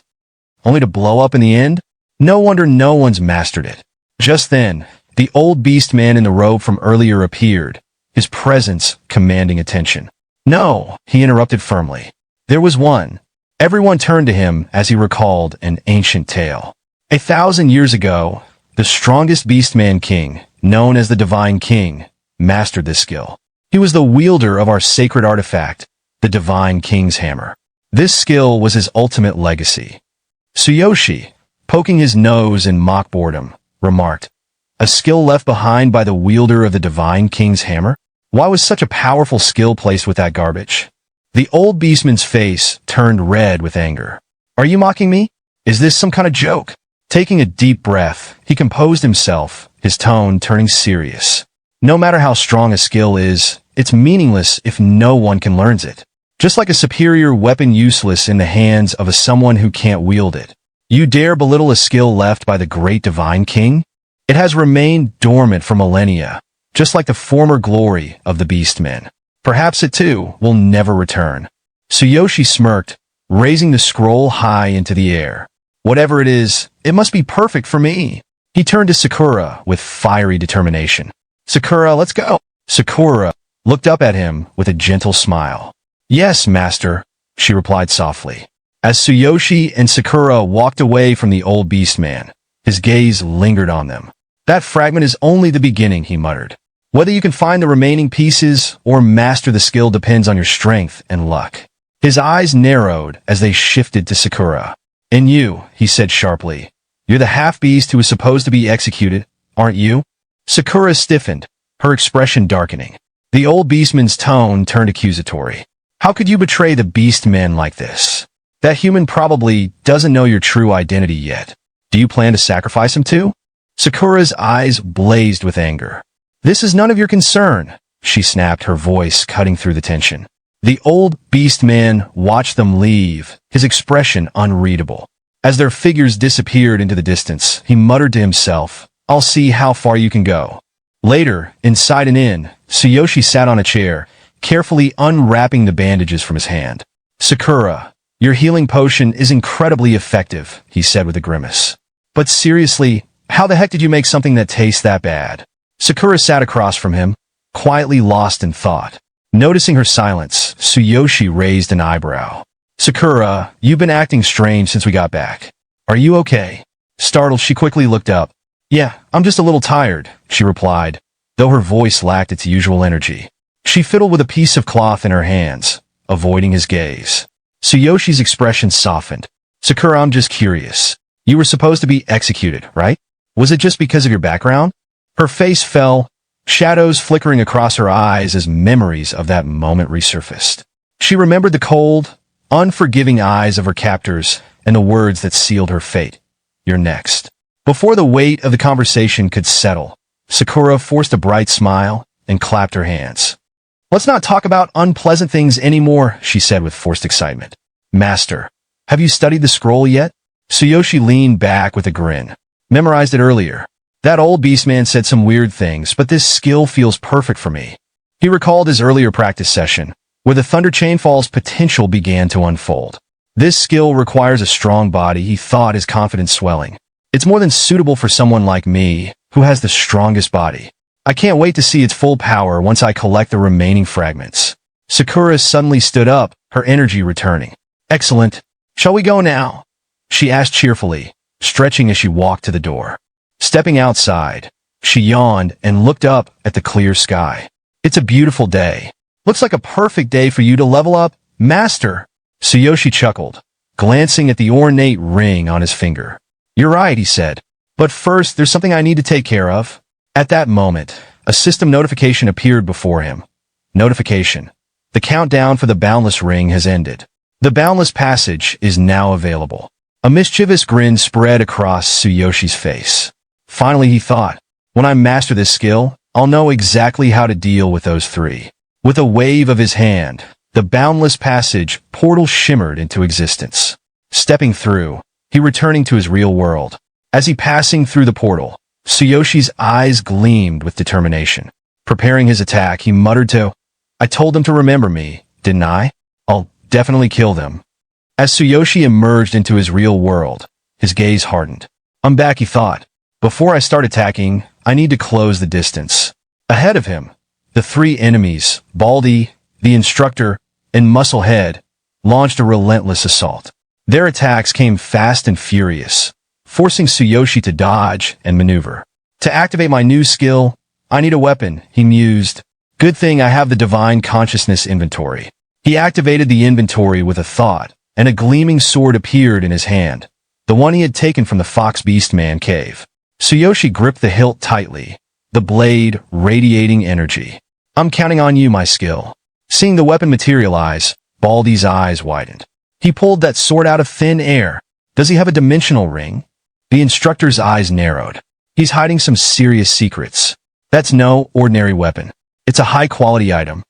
Only to blow up in the end? No wonder no one's mastered it. Just then, the old beast man in the robe from earlier appeared, his presence commanding attention. No, he interrupted firmly. There was one. Everyone turned to him as he recalled an ancient tale. 1,000 years ago, the strongest beastman king, known as the Divine King, mastered this skill. He was the wielder of our sacred artifact, the Divine King's Hammer. This skill was his ultimate legacy. Tsuyoshi, poking his nose in mock boredom, remarked, a skill left behind by the wielder of the Divine King's Hammer? Why was such a powerful skill placed with that garbage? The old beastman's face turned red with anger. Are you mocking me? Is this some kind of joke? Taking a deep breath, he composed himself, his tone turning serious. No matter how strong a skill is, it's meaningless if no one can learn it. Just like a superior weapon useless in the hands of someone who can't wield it. You dare belittle a skill left by the great Divine King? It has remained dormant for millennia, just like the former glory of the beastmen. Perhaps it too will never return. Tsuyoshi smirked, raising the scroll high into the air. Whatever it is, it must be perfect for me. He turned to Sakura with fiery determination. Sakura, let's go. Sakura looked up at him with a gentle smile. Yes, master, she replied softly. As Tsuyoshi and Sakura walked away from the old beastman, his gaze lingered on them. That fragment is only the beginning, he muttered. Whether you can find the remaining pieces or master the skill depends on your strength and luck. His eyes narrowed as they shifted to Sakura. And you, he said sharply. You're the half-beast who is supposed to be executed, aren't you? Sakura stiffened, her expression darkening. The old beastman's tone turned accusatory. How could you betray the beastmen like this? That human probably doesn't know your true identity yet. Do you plan to sacrifice him too? Sakura's eyes blazed with anger. This is none of your concern, she snapped, her voice cutting through the tension. The old beastman watched them leave, his expression unreadable. As their figures disappeared into the distance, he muttered to himself, I'll see how far you can go. Later, inside an inn, Tsuyoshi sat on a chair, carefully unwrapping the bandages from his hand. Sakura, Your healing potion is incredibly effective, he said with a grimace. But seriously, how the heck did you make something that tastes that bad? Sakura sat across from him, quietly lost in thought. Noticing her silence, Tsuyoshi raised an eyebrow. Sakura, you've been acting strange since we got back. Are you okay? Startled, she quickly looked up. Yeah, I'm just a little tired, she replied, though her voice lacked its usual energy. She fiddled with a piece of cloth in her hands, avoiding his gaze. Tsuyoshi's expression softened. Sakura, I'm just curious. You were supposed to be executed, right? Was it just because of your background? Her face fell, shadows flickering across her eyes as memories of that moment resurfaced. She remembered the cold, unforgiving eyes of her captors and the words that sealed her fate. You're next. Before the weight of the conversation could settle, Sakura forced a bright smile and clapped her hands. Let's not talk about unpleasant things anymore, she said with forced excitement. Master, have you studied the scroll yet? Tsuyoshi leaned back with a grin. Memorized it earlier. That old beastman said some weird things, but this skill feels perfect for me. He recalled his earlier practice session, where the Thunder Chainfall's potential began to unfold. This skill requires a strong body, he thought, his confidence swelling. It's more than suitable for someone like me, who has the strongest body. I can't wait to see its full power once I collect the remaining fragments. Sakura suddenly stood up, her energy returning. Excellent. Shall we go now? She asked cheerfully, stretching as she walked to the door. Stepping outside, she yawned and looked up at the clear sky. It's a beautiful day. Looks like a perfect day for you to level up, Master. Tsuyoshi chuckled, glancing at the ornate ring on his finger. You're right, he said. But first, there's something I need to take care of. At that moment, a system notification appeared before him. Notification. The countdown for the Boundless Ring has ended. The Boundless Passage is now available. A mischievous grin spread across Tsuyoshi's face. Finally, he thought, when I master this skill, I'll know exactly how to deal with those three. With a wave of his hand, the Boundless Passage portal shimmered into existence. Stepping through, he returning to his real world. As he passing through the portal, Tsuyoshi's eyes gleamed with determination. Preparing his attack, he muttered to, I told them to remember me, didn't I? I'll definitely kill them. As Tsuyoshi emerged into his real world, his gaze hardened. I'm back, he thought. Before I start attacking, I need to close the distance. Ahead of him, the three enemies, Baldy, the instructor, and Musclehead, launched a relentless assault. Their attacks came fast and furious, forcing Tsuyoshi to dodge and maneuver. To activate my new skill, I need a weapon, he mused. Good thing I have the Divine Consciousness inventory. He activated the inventory with a thought, and a gleaming sword appeared in his hand, the one he had taken from the Fox Beastman cave. Tsuyoshi gripped the hilt tightly, the blade radiating energy. I'm counting on you, my skill. Seeing the weapon materialize, Baldy's eyes widened. He pulled that sword out of thin air. Does he have a dimensional ring? The instructor's eyes narrowed. He's hiding some serious secrets. That's no ordinary weapon. It's a high-quality item.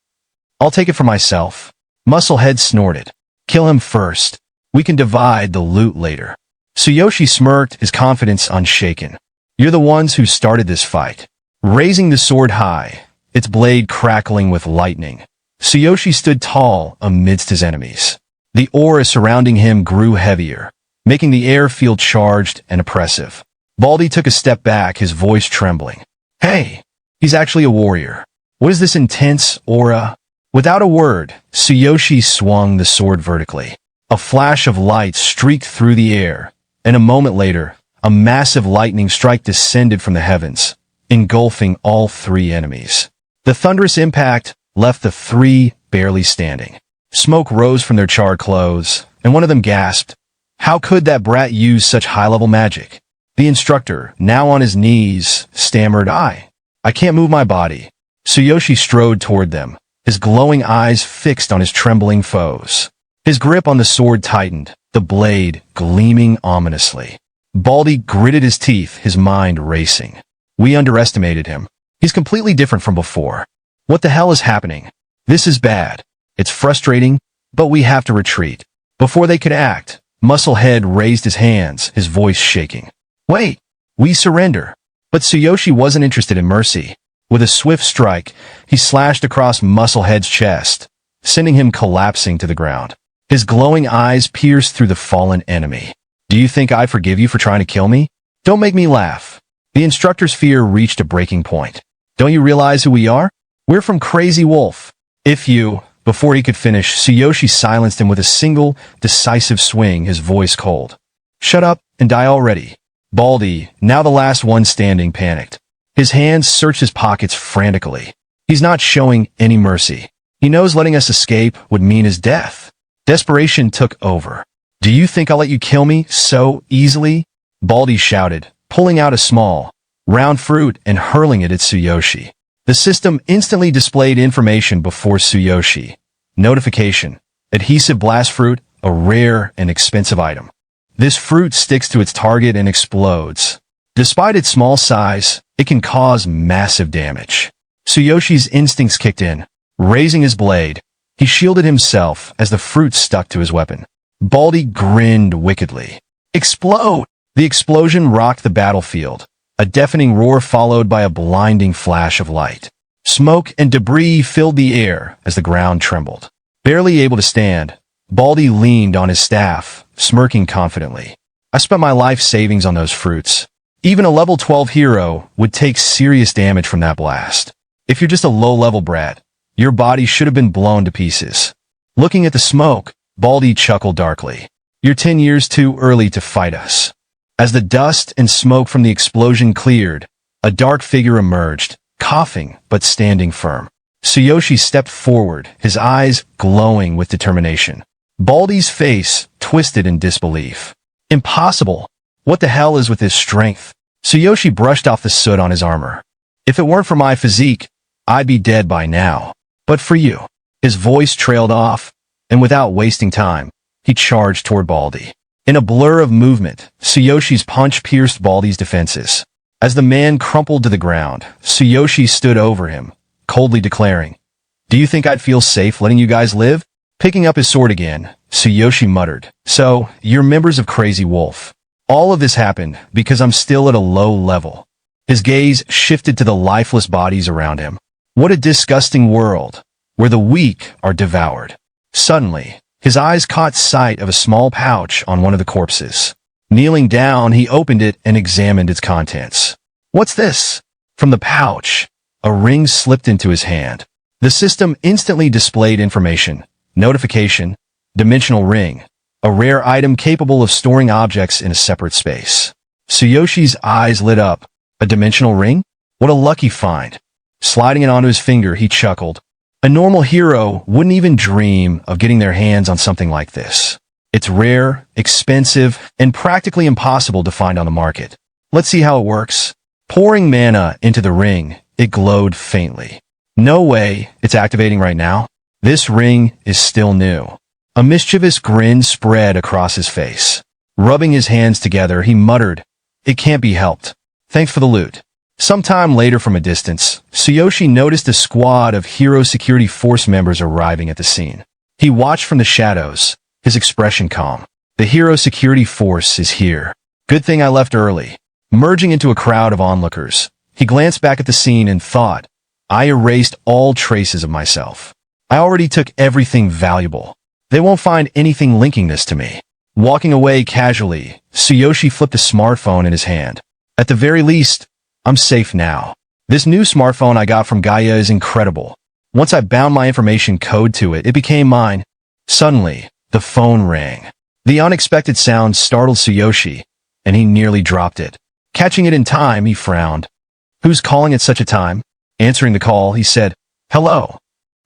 I'll take it for myself. Musclehead snorted. Kill him first. We can divide the loot later. Tsuyoshi smirked, his confidence unshaken. You're the ones who started this fight. Raising the sword high, its blade crackling with lightning, Tsuyoshi stood tall amidst his enemies. The aura surrounding him grew heavier, making the air feel charged and oppressive. Baldy took a step back, his voice trembling. Hey, he's actually a warrior. What is this intense aura? Without a word, Tsuyoshi swung the sword vertically. A flash of light streaked through the air, and a moment later, a massive lightning strike descended from the heavens, engulfing all three enemies. The thunderous impact left the three barely standing. Smoke rose from their charred clothes, and one of them gasped. How could that brat use such high-level magic? The instructor, now on his knees, stammered, I can't move my body. Tsuyoshi strode toward them, his glowing eyes fixed on his trembling foes. His grip on the sword tightened, the blade gleaming ominously. Baldy gritted his teeth, his mind racing. We underestimated him. He's completely different from before. What the hell is happening? This is bad. It's frustrating, but we have to retreat. Before they could act, Musclehead raised his hands, his voice shaking. Wait, we surrender. But Tsuyoshi wasn't interested in mercy. With a swift strike, he slashed across Musclehead's chest, sending him collapsing to the ground. His glowing eyes pierced through the fallen enemy. Do you think I forgive you for trying to kill me? Don't make me laugh. The instructor's fear reached a breaking point. Don't you realize who we are? We're from Crazy Wolf. Before he could finish, Tsuyoshi silenced him with a single, decisive swing, his voice cold. Shut up and die already. Baldy, now the last one standing, panicked. His hands searched his pockets frantically. He's not showing any mercy. He knows letting us escape would mean his death. Desperation took over. Do you think I'll let you kill me so easily? Baldy shouted, pulling out a small, round fruit and hurling it at Tsuyoshi. The system instantly displayed information before Tsuyoshi. Notification. Adhesive blast fruit, a rare and expensive item. This fruit sticks to its target and explodes. Despite its small size, it can cause massive damage. Tsuyoshi's instincts kicked in. Raising his blade, he shielded himself as the fruit stuck to his weapon. Baldy grinned wickedly. Explode! The explosion rocked the battlefield. A deafening roar followed by a blinding flash of light. Smoke and debris filled the air as the ground trembled. Barely able to stand, Baldy leaned on his staff, smirking confidently. I spent my life savings on those fruits. Even a level 12 hero would take serious damage from that blast. If you're just a low-level brat, your body should have been blown to pieces. Looking at the smoke, Baldy chuckled darkly. You're 10 years too early to fight us. As the dust and smoke from the explosion cleared, a dark figure emerged, coughing but standing firm. Tsuyoshi stepped forward, his eyes glowing with determination. Baldy's face twisted in disbelief. Impossible! What the hell is with his strength? Tsuyoshi brushed off the soot on his armor. If it weren't for my physique, I'd be dead by now. But for you. His voice trailed off, and without wasting time, he charged toward Baldy. In a blur of movement, Tsuyoshi's punch pierced Baldy's defenses. As the man crumpled to the ground, Tsuyoshi stood over him, coldly declaring, Do you think I'd feel safe letting you guys live? Picking up his sword again, Tsuyoshi muttered, So, you're members of Crazy Wolf. All of this happened because I'm still at a low level. His gaze shifted to the lifeless bodies around him. What a disgusting world, where the weak are devoured. Suddenly, his eyes caught sight of a small pouch on one of the corpses. Kneeling down, he opened it and examined its contents. What's this? From the pouch, a ring slipped into his hand. The system instantly displayed information. Notification, dimensional ring, a rare item capable of storing objects in a separate space. Tsuyoshi's eyes lit up. A dimensional ring? What a lucky find. Sliding it onto his finger, he chuckled. A normal hero wouldn't even dream of getting their hands on something like this. It's rare, expensive, and practically impossible to find on the market. Let's see how it works. Pouring mana into the ring, it glowed faintly. No way, it's activating right now. This ring is still new. A mischievous grin spread across his face. Rubbing his hands together, he muttered, It can't be helped. Thanks for the loot. Sometime later from a distance, Tsuyoshi noticed a squad of Hero Security Force members arriving at the scene. He watched from the shadows, his expression calm. The Hero Security Force is here. Good thing I left early. Merging into a crowd of onlookers, he glanced back at the scene and thought, I erased all traces of myself. I already took everything valuable. They won't find anything linking this to me. Walking away casually, Tsuyoshi flipped a smartphone in his hand. At the very least, I'm safe now. This new smartphone I got from Gaia is incredible. Once I bound my information code to it, it became mine. Suddenly, the phone rang. The unexpected sound startled Tsuyoshi, and he nearly dropped it. Catching it in time, he frowned. Who's calling at such a time? Answering the call, he said, Hello.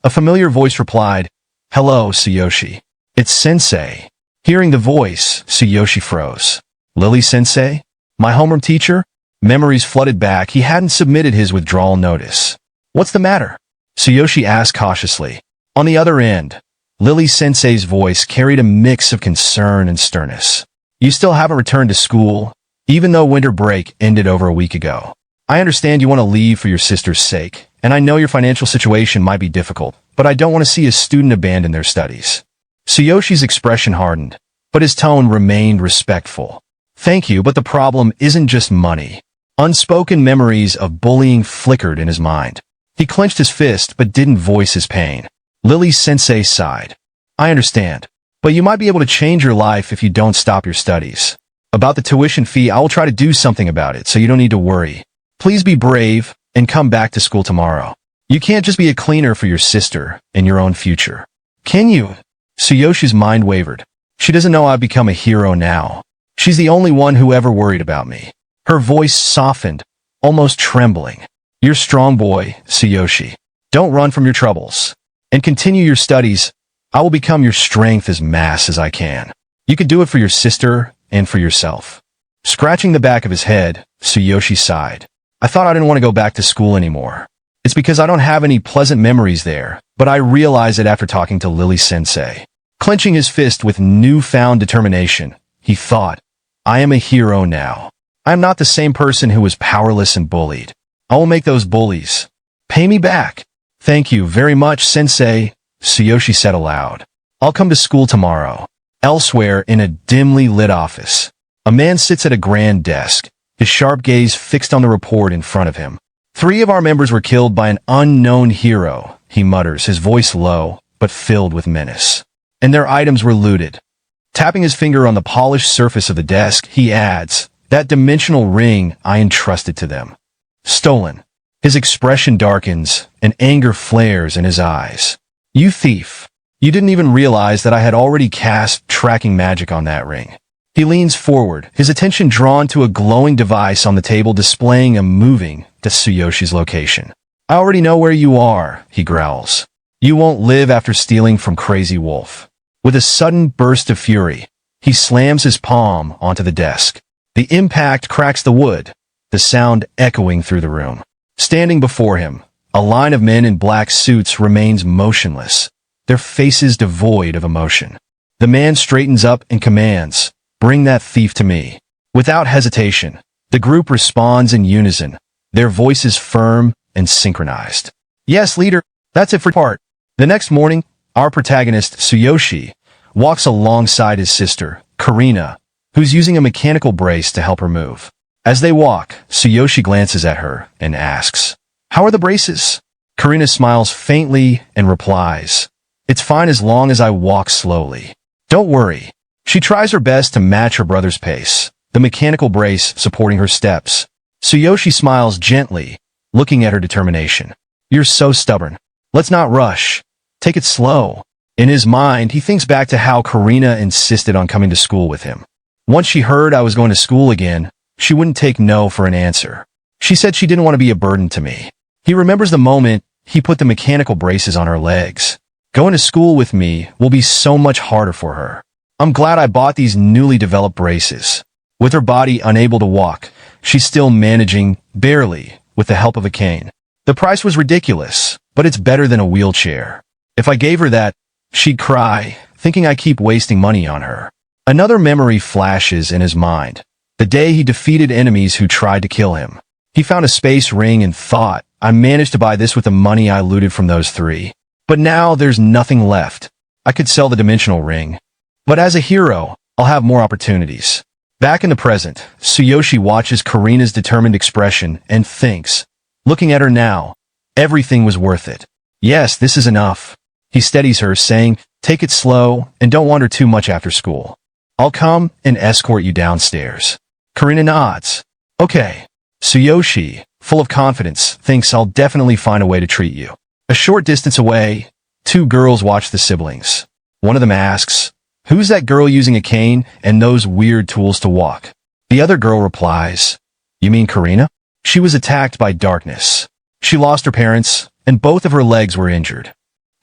A familiar voice replied, Hello, Tsuyoshi. It's Sensei. Hearing the voice, Tsuyoshi froze. Lily-sensei? My homeroom teacher? Memories flooded back. He hadn't submitted his withdrawal notice. What's the matter? Tsuyoshi asked cautiously. On the other end, Lily-sensei's voice carried a mix of concern and sternness. You still haven't returned to school, even though winter break ended over a week ago. I understand you want to leave for your sister's sake, and I know your financial situation might be difficult, but I don't want to see a student abandon their studies. Tsuyoshi's expression hardened, but his tone remained respectful. Thank you, but the problem isn't just money. Unspoken memories of bullying flickered in his mind. He clenched his fist but didn't voice his pain. Lily-sensei sighed. I understand. but you might be able to change your life if you don't stop your studies. About the tuition fee, I will try to do something about it, so you don't need to worry. Please be brave and come back to school tomorrow. You can't just be a cleaner for your sister and your own future. Can you? Tsuyoshi's mind wavered. She doesn't know I've become a hero now. She's the only one who ever worried about me. Her voice softened, almost trembling. You're strong, boy, Tsuyoshi. Don't run from your troubles. And continue your studies. I will become your strength as mass as I can. You can do it for your sister and for yourself. Scratching the back of his head, Tsuyoshi sighed. I thought I didn't want to go back to school anymore. It's because I don't have any pleasant memories there, but I realize it after talking to Lily-sensei. Clenching his fist with newfound determination, he thought, I am a hero now. I am not the same person who was powerless and bullied. I will make those bullies pay me back. Thank you very much, sensei, Tsuyoshi said aloud. I'll come to school tomorrow. Elsewhere, in a dimly lit office, a man sits at a grand desk, his sharp gaze fixed on the report in front of him. 3 of our members were killed by an unknown hero, he mutters, his voice low, but filled with menace. And their items were looted. Tapping his finger on the polished surface of the desk, he adds, that dimensional ring I entrusted to them. Stolen. His expression darkens, and anger flares in his eyes. You thief. You didn't even realize that I had already cast tracking magic on that ring. He leans forward, his attention drawn to a glowing device on the table displaying a moving to Tsuyoshi's location. I already know where you are, he growls. You won't live after stealing from Crazy Wolf. With a sudden burst of fury, he slams his palm onto the desk. The impact cracks the wood, the sound echoing through the room. Standing before him, a line of men in black suits remains motionless, their faces devoid of emotion. The man straightens up and commands, bring that thief to me. Without hesitation, the group responds in unison, their voices firm and synchronized. Yes, leader, that's it for part. The next morning, our protagonist, Tsuyoshi, walks alongside his sister, Karina, who's using a mechanical brace to help her move. As they walk, Tsuyoshi glances at her and asks, how are the braces? Karina smiles faintly and replies, it's fine as long as I walk slowly. Don't worry. She tries her best to match her brother's pace, the mechanical brace supporting her steps. Tsuyoshi smiles gently, looking at her determination. You're so stubborn. Let's not rush. Take it slow. In his mind, he thinks back to how Karina insisted on coming to school with him. Once she heard I was going to school again, she wouldn't take no for an answer. She said she didn't want to be a burden to me. He remembers the moment he put the mechanical braces on her legs. Going to school with me will be so much harder for her. I'm glad I bought these newly developed braces. With her body unable to walk, she's still managing, barely, with the help of a cane. The price was ridiculous, but it's better than a wheelchair. If I gave her that, she'd cry, thinking I keep wasting money on her. Another memory flashes in his mind. The day he defeated enemies who tried to kill him. He found a space ring and thought, I managed to buy this with the money I looted from those 3. But now there's nothing left. I could sell the dimensional ring. But as a hero, I'll have more opportunities. Back in the present, Tsuyoshi watches Karina's determined expression and thinks, looking at her now, everything was worth it. Yes, this is enough. He steadies her, saying, take it slow and don't wander too much after school. I'll come and escort you downstairs. Karina nods. Okay. Tsuyoshi, full of confidence, thinks I'll definitely find a way to treat you. A short distance away, 2 girls watch the siblings. One of them asks, who's that girl using a cane and those weird tools to walk? The other girl replies, you mean Karina? She was attacked by darkness. She lost her parents, and both of her legs were injured.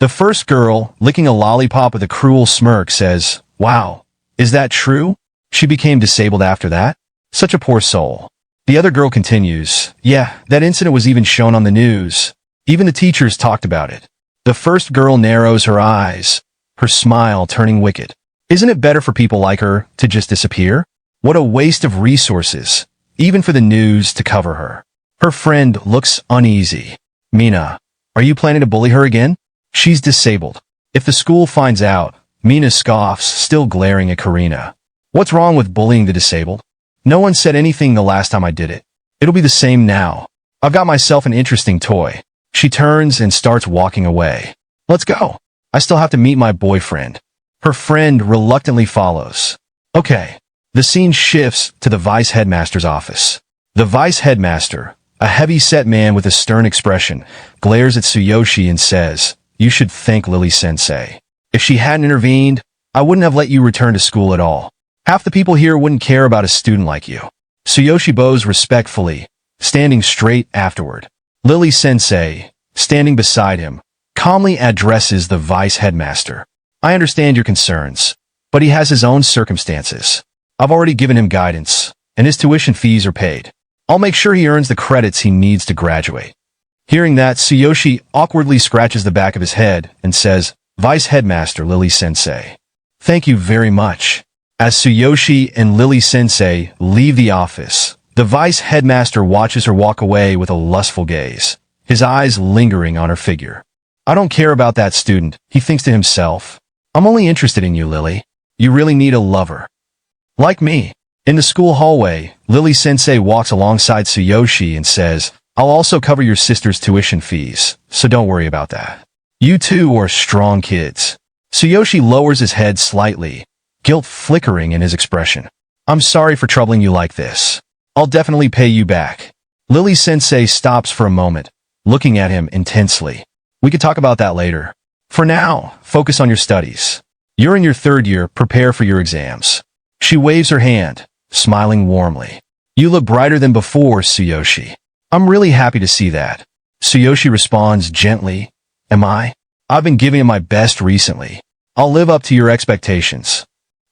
The first girl, licking a lollipop with a cruel smirk, says, wow, is that true? She became disabled after that? Such a poor soul. The other girl continues, yeah, that incident was even shown on the news. Even the teachers talked about it. The first girl narrows her eyes, her smile turning wicked. Isn't it better for people like her to just disappear? What a waste of resources, even for the news to cover her. Her friend looks uneasy. Mina, are you planning to bully her again? She's disabled. If the school finds out, Mina scoffs, still glaring at Karina. What's wrong with bullying the disabled? No one said anything the last time I did it. It'll be the same now. I've got myself an interesting toy. She turns and starts walking away. Let's go. I still have to meet my boyfriend. Her friend reluctantly follows. Okay. The scene shifts to the vice headmaster's office. The vice headmaster, a heavy-set man with a stern expression, glares at Tsuyoshi and says, "You should thank Lily-sensei. If she hadn't intervened, I wouldn't have let you return to school at all. Half the people here wouldn't care about a student like you." Tsuyoshi bows respectfully, standing straight afterward. Lily-sensei, standing beside him, calmly addresses the vice headmaster. "I understand your concerns, but he has his own circumstances. I've already given him guidance, and his tuition fees are paid. I'll make sure he earns the credits he needs to graduate." Hearing that, Tsuyoshi awkwardly scratches the back of his head and says, "Vice Headmaster Lily-sensei, thank you very much." As Tsuyoshi and Lily-sensei leave the office, the vice headmaster watches her walk away with a lustful gaze, his eyes lingering on her figure. "I don't care about that student," he thinks to himself. "I'm only interested in you, Lily. You really need a lover like me." In the school hallway, Lily-sensei walks alongside Tsuyoshi and says, "I'll also cover your sister's tuition fees, so don't worry about that. You two are strong kids." Tsuyoshi lowers his head slightly, guilt flickering in his expression. "I'm sorry for troubling you like this. I'll definitely pay you back." Lily-sensei stops for a moment, looking at him intensely. "We could talk about that later. For now, focus on your studies. You're in your third year, prepare for your exams." She waves her hand, smiling warmly. "You look brighter than before, Tsuyoshi. I'm really happy to see that." Tsuyoshi responds gently, "Am I? I've been giving it my best recently. I'll live up to your expectations."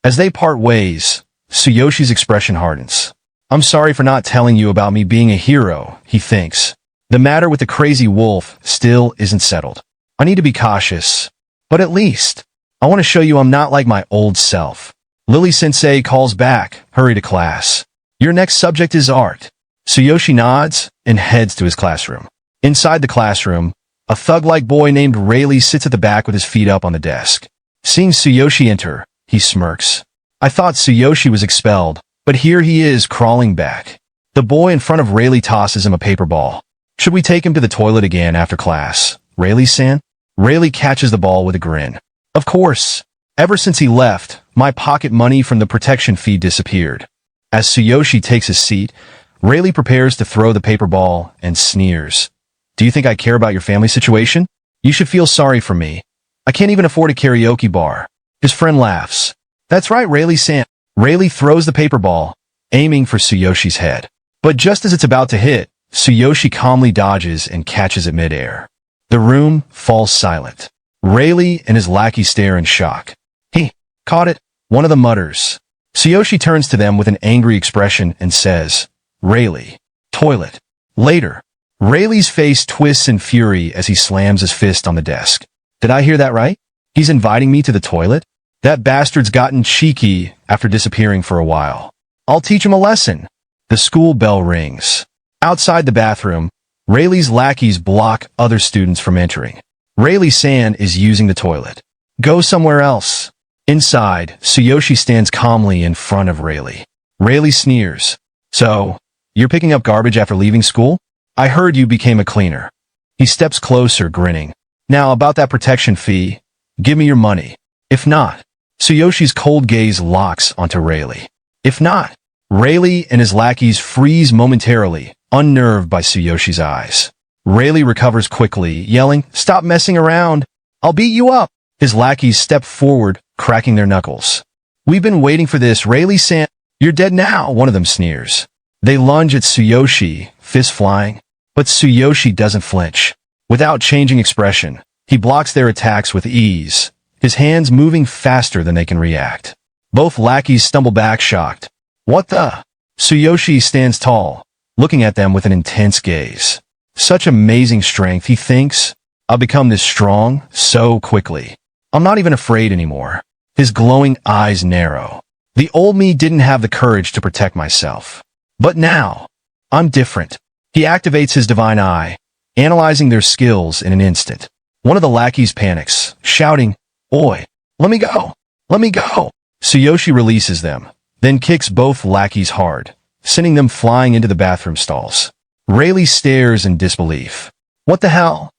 As they part ways, Tsuyoshi's expression hardens. "I'm sorry for not telling you about me being a hero," he thinks. "The matter with the crazy wolf still isn't settled. I need to be cautious, but at least I want to show you I'm not like my old self." Lily-sensei calls back, "Hurry to class. Your next subject is art." Tsuyoshi nods and heads to his classroom. Inside the classroom, a thug-like boy named Rayleigh sits at the back with his feet up on the desk. Seeing Tsuyoshi enter, he smirks. "I thought Tsuyoshi was expelled, but here he is crawling back." The boy in front of Rayleigh tosses him a paper ball. "Should we take him to the toilet again after class, Rayleigh-san?" Rayleigh catches the ball with a grin. "Of course. Ever since he left, my pocket money from the protection fee disappeared." As Tsuyoshi takes his seat, Rayleigh prepares to throw the paper ball and sneers. "Do you think I care about your family situation? You should feel sorry for me. I can't even afford a karaoke bar." His friend laughs. "That's right, Rayleigh-san." Rayleigh throws the paper ball, aiming for Tsuyoshi's head. But just as it's about to hit, Tsuyoshi calmly dodges and catches it midair. The room falls silent. Rayleigh and his lackey stare in shock. "He caught it," one of them mutters. Tsuyoshi turns to them with an angry expression and says, "Rayleigh, toilet. Later." Rayleigh's face twists in fury as he slams his fist on the desk. "Did I hear that right? He's inviting me to the toilet? That bastard's gotten cheeky after disappearing for a while. I'll teach him a lesson." The school bell rings. Outside the bathroom, Rayleigh's lackeys block other students from entering. Rayleigh-san is using the toilet. "Go somewhere else." Inside, Tsuyoshi stands calmly in front of Rayleigh. Rayleigh sneers. "So, you're picking up garbage after leaving school? I heard you became a cleaner." He steps closer, grinning. "Now, about that protection fee, give me your money. If not..." Tsuyoshi's cold gaze locks onto Rayleigh. "If not..." Rayleigh and his lackeys freeze momentarily, unnerved by Tsuyoshi's eyes. Rayleigh recovers quickly, yelling, "Stop messing around! I'll beat you up!" His lackeys step forward, cracking their knuckles. "We've been waiting for this, Rayleigh-san. You're dead now," one of them sneers. They lunge at Tsuyoshi, fists flying. But Tsuyoshi doesn't flinch. Without changing expression, he blocks their attacks with ease, his hands moving faster than they can react. Both lackeys stumble back, shocked. "What the?" Tsuyoshi stands tall, looking at them with an intense gaze. Such amazing strength, he thinks. I'll become this strong so quickly. I'm not even afraid anymore. His glowing eyes narrow. The old me didn't have the courage to protect myself. But now, I'm different. He activates his divine eye, analyzing their skills in an instant. One of the lackeys panics, shouting, "Oi, let me go! Let me go!" Tsuyoshi releases them, then kicks both lackeys hard, sending them flying into the bathroom stalls. Rayleigh stares in disbelief. What the hell?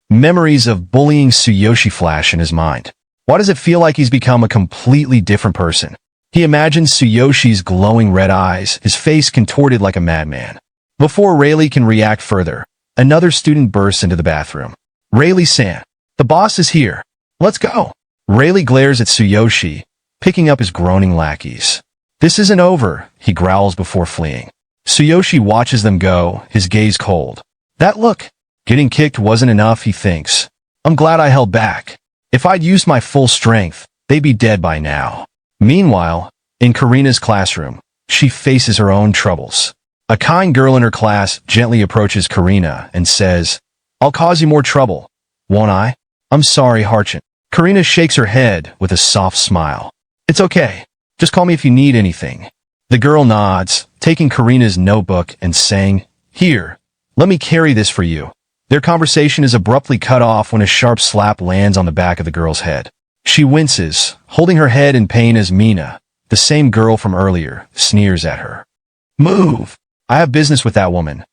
Memories of bullying Tsuyoshi flash in his mind. Why does it feel like he's become a completely different person? He imagines Tsuyoshi's glowing red eyes, his face contorted like a madman. Before Rayleigh can react further, another student bursts into the bathroom. Rayleigh-san, the boss is here. Let's go. Rayleigh glares at Tsuyoshi, picking up his groaning lackeys. This isn't over, he growls before fleeing. Tsuyoshi watches them go, his gaze cold. That look. Getting kicked wasn't enough, he thinks. I'm glad I held back. If I'd used my full strength, they'd be dead by now. Meanwhile, in Karina's classroom, she faces her own troubles. A kind girl in her class gently approaches Karina and says, I'll cause you more trouble, won't I? I'm sorry, Harchin. Karina shakes her head with a soft smile. It's okay. Just call me if you need anything. The girl nods, taking Karina's notebook and saying, Here, let me carry this for you. Their conversation is abruptly cut off when a sharp slap lands on the back of the girl's head. She winces, holding her head in pain as Mina, the same girl from earlier, sneers at her. Move! I have business with that woman.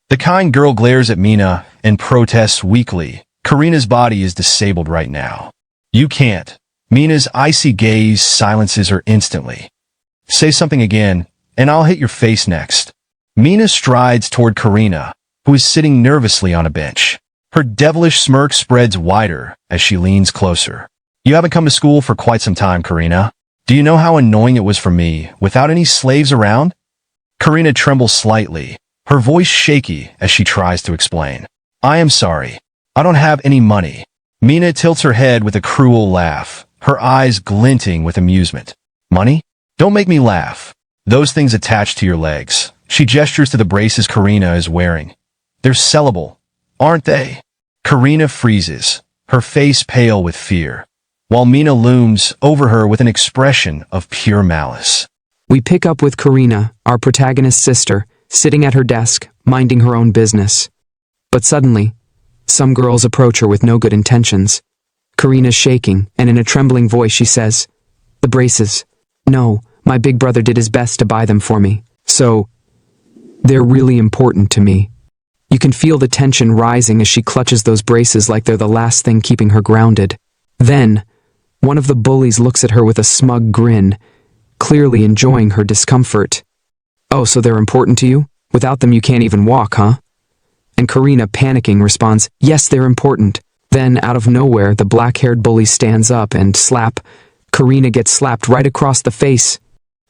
The kind girl glares at Mina and protests weakly. Karina's body is disabled right now. You can't. Mina's icy gaze silences her instantly. Say something again, and I'll hit your face next. Mina strides toward Karina, who is sitting nervously on a bench. Her devilish smirk spreads wider as she leans closer. You haven't come to school for quite some time, Karina. Do you know how annoying it was for me without any slaves around? Karina trembles slightly, her voice shaky as she tries to explain. I am sorry. I don't have any money. Mina tilts her head with a cruel laugh, her eyes glinting with amusement. Money? Don't make me laugh. Those things attached to your legs. She gestures to the braces Karina is wearing. They're sellable, aren't they? Karina freezes, her face pale with fear, while Mina looms over her with an expression of pure malice. We pick up with Karina, our protagonist's sister, sitting at her desk, minding her own business. But suddenly, some girls approach her with no good intentions. Karina's shaking, and in a trembling voice she says, The braces. No, my big brother did his best to buy them for me. So, they're really important to me. You can feel the tension rising as she clutches those braces like they're the last thing keeping her grounded. Then, one of the bullies looks at her with a smug grin, clearly enjoying her discomfort. Oh, so they're important to you? Without them you can't even walk, huh? And Karina, panicking, responds, Yes, they're important. Then, out of nowhere, the black-haired bully stands up and slap. Karina gets slapped right across the face.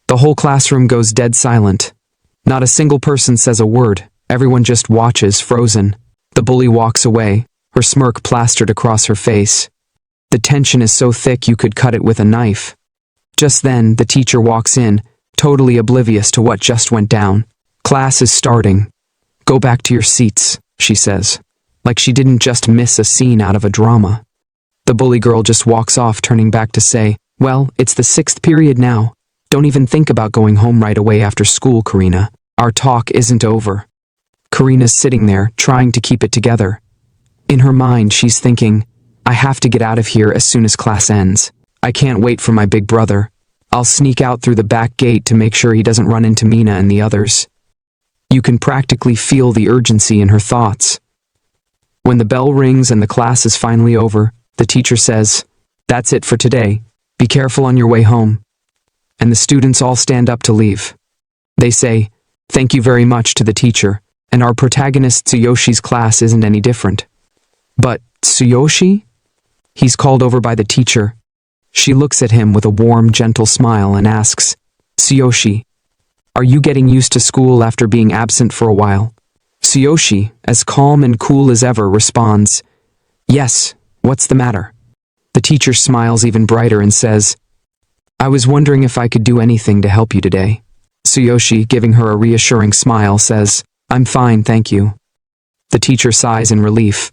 The whole classroom goes dead silent. Not a single person says a word. Everyone just watches, frozen. The bully walks away, her smirk plastered across her face. The tension is so thick you could cut it with a knife. Just then, the teacher walks in, totally oblivious to what just went down. Class is starting. Go back to your seats, she says, like she didn't just miss a scene out of a drama. The bully girl just walks off, turning back to say, Well, it's the 6th period now. Don't even think about going home right away after school, Karina. Our talk isn't over. Karina's sitting there, trying to keep it together. In her mind, she's thinking, I have to get out of here as soon as class ends. I can't wait for my big brother. I'll sneak out through the back gate to make sure he doesn't run into Mina and the others. You can practically feel the urgency in her thoughts. When the bell rings and the class is finally over, the teacher says, That's it for today. Be careful on your way home. And the students all stand up to leave. They say, Thank you very much to the teacher, and our protagonist Tsuyoshi's class isn't any different. But Tsuyoshi? He's called over by the teacher. She looks at him with a warm, gentle smile and asks, Tsuyoshi, are you getting used to school after being absent for a while? Tsuyoshi, as calm and cool as ever, responds, Yes, what's the matter? The teacher smiles even brighter and says, I was wondering if I could do anything to help you today. Tsuyoshi, giving her a reassuring smile, says, I'm fine, thank you. The teacher sighs in relief.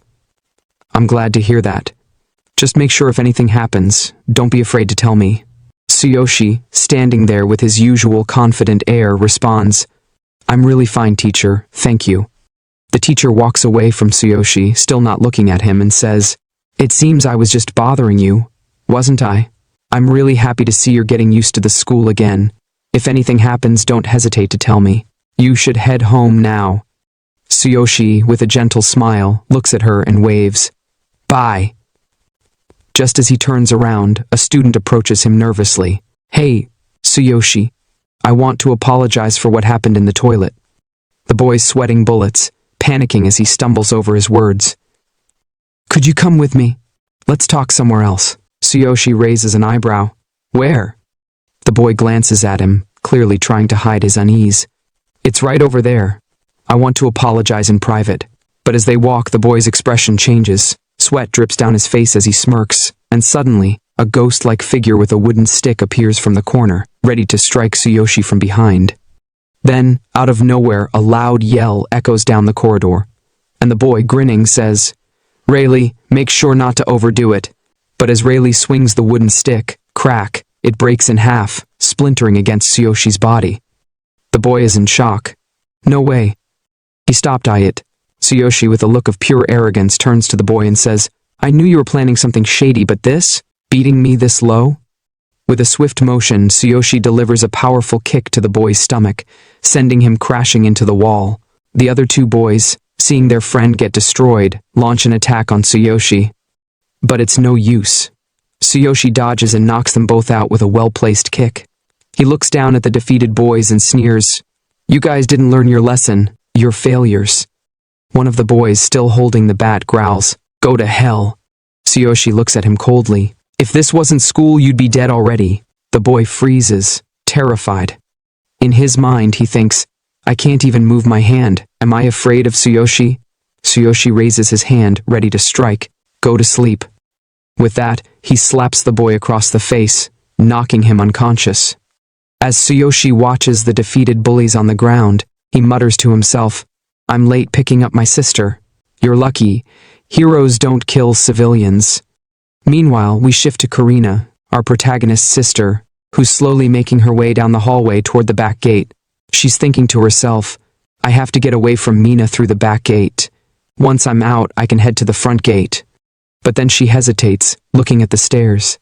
I'm glad to hear that. Just make sure if anything happens, don't be afraid to tell me. Tsuyoshi, standing there with his usual confident air, responds, I'm really fine, teacher, thank you. The teacher walks away from Tsuyoshi, still not looking at him, and says, It seems I was just bothering you, wasn't I? I'm really happy to see you're getting used to the school again. If anything happens, don't hesitate to tell me. You should head home now. Tsuyoshi, with a gentle smile, looks at her and waves. Bye. Just as he turns around, a student approaches him nervously. "Hey, Tsuyoshi, I want to apologize for what happened in the toilet." The boy's sweating bullets, panicking as he stumbles over his words. "Could you come with me? Let's talk somewhere else." Tsuyoshi raises an eyebrow. "Where?" The boy glances at him, clearly trying to hide his unease. "It's right over there. I want to apologize in private." But as they walk, the boy's expression changes. Sweat drips down his face as he smirks, and suddenly, a ghost-like figure with a wooden stick appears from the corner, ready to strike Tsuyoshi from behind. Then, out of nowhere, a loud yell echoes down the corridor, and the boy, grinning, says, "Rayleigh, make sure not to overdo it." But as Rayleigh swings the wooden stick, crack, it breaks in half, splintering against Tsuyoshi's body. The boy is in shock. "No way." He stopped it. Tsuyoshi, with a look of pure arrogance, turns to the boy and says, "I knew you were planning something shady, but this? Beating me this low?" With a swift motion, Tsuyoshi delivers a powerful kick to the boy's stomach, sending him crashing into the wall. The other two boys, seeing their friend get destroyed, launch an attack on Tsuyoshi. But it's no use. Tsuyoshi dodges and knocks them both out with a well-placed kick. He looks down at the defeated boys and sneers, "You guys didn't learn your lesson. You're failures." One of the boys, still holding the bat, growls, "Go to hell." Tsuyoshi looks at him coldly. "If this wasn't school, you'd be dead already." The boy freezes, terrified. In his mind, he thinks, "I can't even move my hand. Am I afraid of Tsuyoshi?" Tsuyoshi raises his hand, ready to strike. "Go to sleep." With that, he slaps the boy across the face, knocking him unconscious. As Tsuyoshi watches the defeated bullies on the ground, he mutters to himself, "I'm late picking up my sister. You're lucky. Heroes don't kill civilians." Meanwhile, we shift to Karina, our protagonist's sister, who's slowly making her way down the hallway toward the back gate. She's thinking to herself, "I have to get away from Mina through the back gate. Once I'm out, I can head to the front gate." But then she hesitates, looking at the stairs.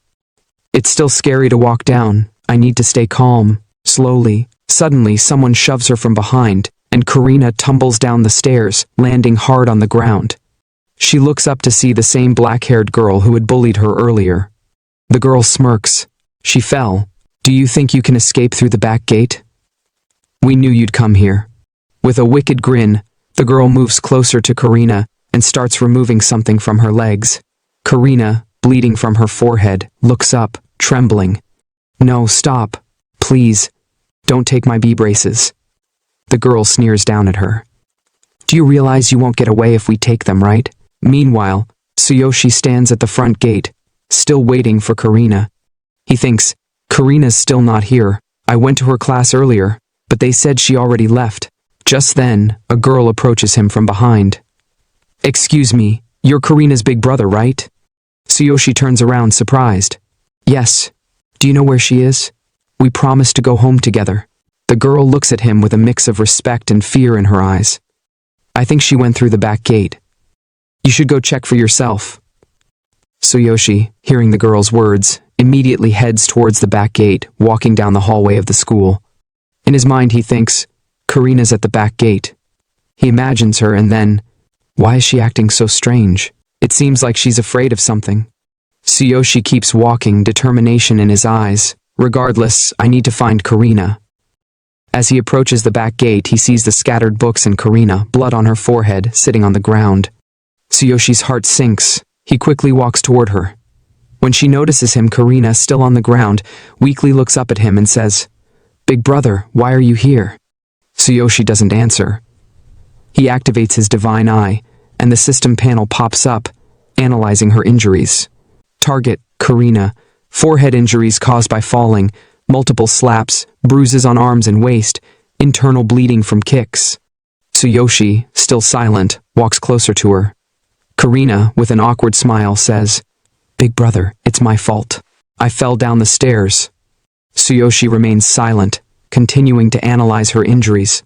"It's still scary to walk down. I need to stay calm." Slowly, suddenly someone shoves her from behind, and Karina tumbles down the stairs, landing hard on the ground. She looks up to see the same black-haired girl who had bullied her earlier. The girl smirks. "She fell. Do you think you can escape through the back gate? We knew you'd come here." With a wicked grin, the girl moves closer to Karina and starts removing something from her legs. Karina, bleeding from her forehead, looks up, trembling. "No, stop. Please. Don't take my B-braces." The girl sneers down at her. "Do you realize you won't get away if we take them, right?" Meanwhile, Tsuyoshi stands at the front gate, still waiting for Karina. He thinks, "Karina's still not here. I went to her class earlier, but they said she already left." Just then, a girl approaches him from behind. "Excuse me, you're Karina's big brother, right?" Tsuyoshi turns around, surprised. "Yes. Do you know where she is? We promised to go home together." The girl looks at him with a mix of respect and fear in her eyes. "I think she went through the back gate. You should go check for yourself." Tsuyoshi, hearing the girl's words, immediately heads towards the back gate, walking down the hallway of the school. In his mind, he thinks, Karina's at the back gate. He imagines her and then, why is she acting so strange? It seems like she's afraid of something. Tsuyoshi keeps walking, determination in his eyes. Regardless, I need to find Karina. As he approaches the back gate, he sees the scattered books and Karina, blood on her forehead, sitting on the ground. Tsuyoshi's heart sinks. He quickly walks toward her. When she notices him, Karina, still on the ground, weakly looks up at him and says, "Big brother, why are you here?" Tsuyoshi doesn't answer. He activates his divine eye, and the system panel pops up, analyzing her injuries. Target, Karina. Forehead injuries caused by falling, multiple slaps, bruises on arms and waist, internal bleeding from kicks. Tsuyoshi, still silent, walks closer to her. Karina, with an awkward smile, says, "Big brother, it's my fault. I fell down the stairs." Tsuyoshi remains silent, continuing to analyze her injuries.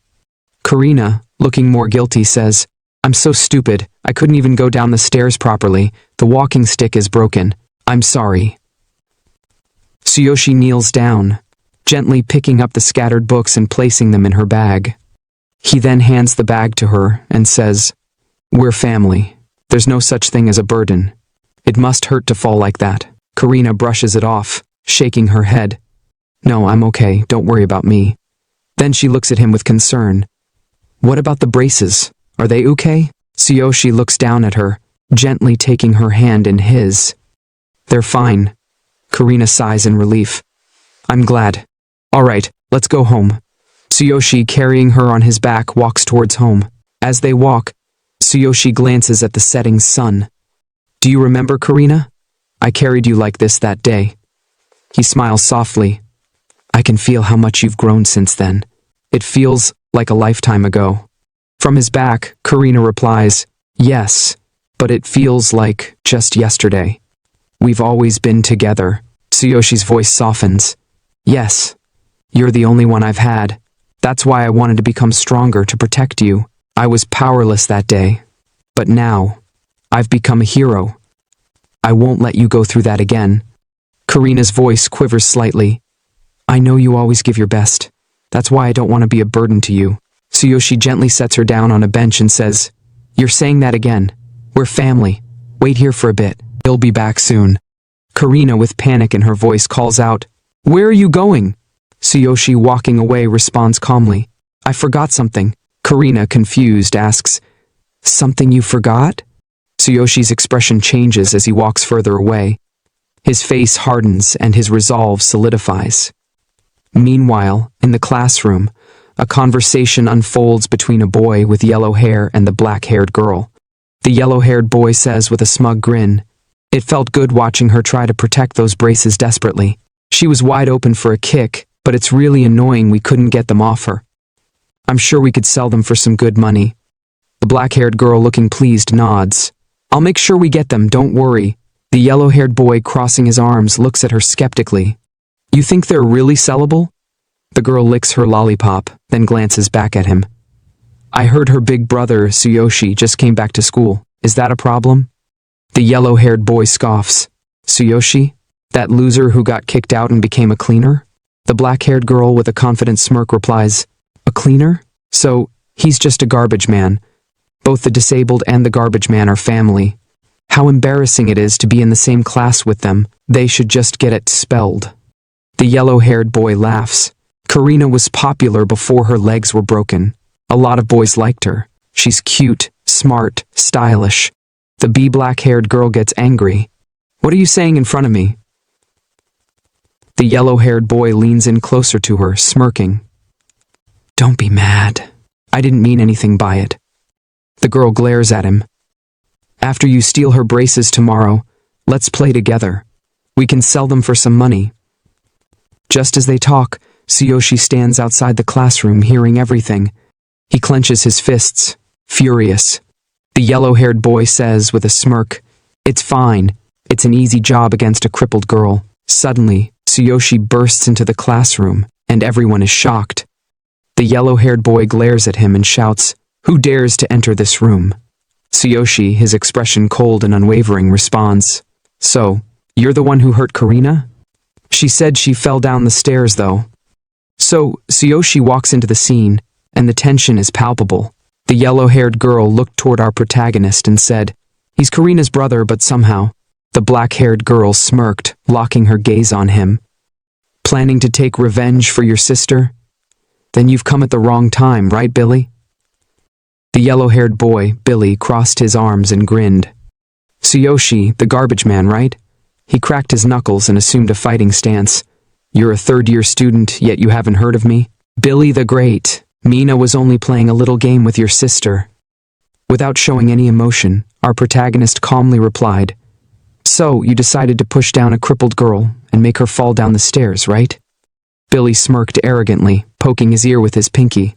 Karina, looking more guilty, says, "I'm so stupid. I couldn't even go down the stairs properly. The walking stick is broken. I'm sorry." Tsuyoshi kneels down, gently picking up the scattered books and placing them in her bag. He then hands the bag to her and says, "We're family. There's no such thing as a burden." It must hurt to fall like that. Karina brushes it off, shaking her head. No, I'm okay, don't worry about me. Then she looks at him with concern. What about the braces? Are they okay? Tsuyoshi looks down at her, gently taking her hand in his. They're fine. Karina sighs in relief. I'm glad. All right, let's go home. Tsuyoshi, carrying her on his back, walks towards home. As they walk, Tsuyoshi glances at the setting sun. Do you remember, Karina? I carried you like this that day. He smiles softly. I can feel how much you've grown since then. It feels like a lifetime ago. From his back, Karina replies, yes, but it feels like just yesterday. We've always been together. Tsuyoshi's voice softens. Yes, you're the only one I've had. That's why I wanted to become stronger to protect you. I was powerless that day. But now, I've become a hero. I won't let you go through that again. Karina's voice quivers slightly. I know you always give your best. That's why I don't want to be a burden to you. Tsuyoshi gently sets her down on a bench and says, You're saying that again. We're family. Wait here for a bit. He'll be back soon. Karina, with panic in her voice, calls out, Where are you going? Tsuyoshi, walking away, responds calmly, I forgot something. Karina, confused, asks, Something you forgot? Tsuyoshi's expression changes as he walks further away. His face hardens and his resolve solidifies. Meanwhile, in the classroom, a conversation unfolds between a boy with yellow hair and the black-haired girl. The yellow-haired boy says with a smug grin, It felt good watching her try to protect those braces desperately. She was wide open for a kick, but it's really annoying we couldn't get them off her. I'm sure we could sell them for some good money. The black-haired girl, looking pleased, nods. I'll make sure we get them, don't worry. The yellow-haired boy, crossing his arms, looks at her skeptically. You think they're really sellable? The girl licks her lollipop, then glances back at him. I heard her big brother, Tsuyoshi, just came back to school. Is that a problem? The yellow-haired boy scoffs. Tsuyoshi? That loser who got kicked out and became a cleaner? The black-haired girl, with a confident smirk, replies, A cleaner? So, he's just a garbage man. Both the disabled and the garbage man are family. How embarrassing it is to be in the same class with them. They should just get expelled. The yellow-haired boy laughs. Karina was popular before her legs were broken. A lot of boys liked her. She's cute, smart, stylish. The black-haired girl gets angry. What are you saying in front of me? The yellow-haired boy leans in closer to her, smirking. Don't be mad. I didn't mean anything by it. The girl glares at him. After you steal her braces tomorrow, let's play together. We can sell them for some money. Just as they talk, Tsuyoshi stands outside the classroom, hearing everything. He clenches his fists, furious. The yellow-haired boy says with a smirk, It's fine. It's an easy job against a crippled girl. Suddenly, Tsuyoshi bursts into the classroom, and everyone is shocked. The yellow-haired boy glares at him and shouts, Who dares to enter this room? Tsuyoshi, his expression cold and unwavering, responds, So, you're the one who hurt Karina? She said she fell down the stairs, though. So, Tsuyoshi walks into the scene, and the tension is palpable. The yellow-haired girl looked toward our protagonist and said, He's Karina's brother, but somehow. The black-haired girl smirked, locking her gaze on him. Planning to take revenge for your sister? Then you've come at the wrong time, right, Billy? The yellow-haired boy, Billy, crossed his arms and grinned. Tsuyoshi, the garbage man, right? He cracked his knuckles and assumed a fighting stance. You're a third-year student, yet you haven't heard of me? Billy the Great. Mina was only playing a little game with your sister. Without showing any emotion, our protagonist calmly replied, So, you decided to push down a crippled girl and make her fall down the stairs, right? Billy smirked arrogantly, poking his ear with his pinky.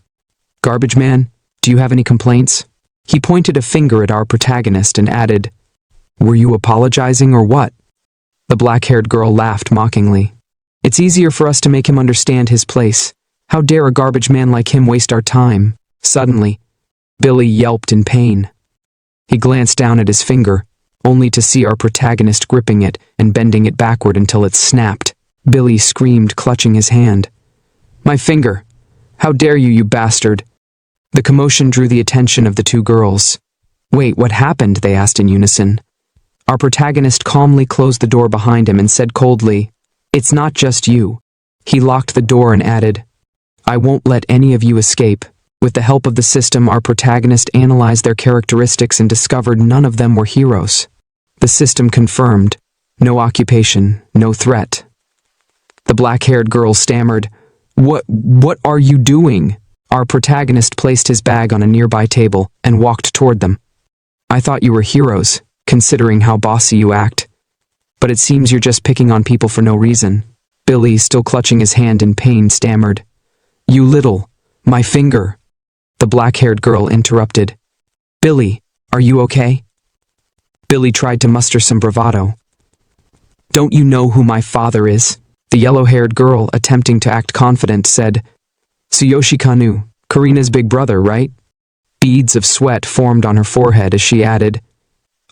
Garbage man, do you have any complaints? He pointed a finger at our protagonist and added, Were you apologizing or what? The black-haired girl laughed mockingly. It's easier for us to make him understand his place. How dare a garbage man like him waste our time? Suddenly, Billy yelped in pain. He glanced down at his finger, only to see our protagonist gripping it and bending it backward until it snapped. Billy screamed, clutching his hand. My finger! How dare you, you bastard! The commotion drew the attention of the two girls. Wait, what happened? They asked in unison. Our protagonist calmly closed the door behind him and said coldly, "It's not just you." He locked the door and added, "I won't let any of you escape." With the help of the system, our protagonist analyzed their characteristics and discovered none of them were heroes. The system confirmed, no occupation, no threat. The black-haired girl stammered, What are you doing?" Our protagonist placed his bag on a nearby table and walked toward them. "I thought you were heroes, considering how bossy you act. But it seems you're just picking on people for no reason." Billy, still clutching his hand in pain, stammered, "You little, my finger." The black-haired girl interrupted. "Billy, are you okay?" Billy tried to muster some bravado. "Don't you know who my father is?" The yellow-haired girl, attempting to act confident, said, "Tsuyoshi Kanu, Karina's big brother, right?" Beads of sweat formed on her forehead as she added,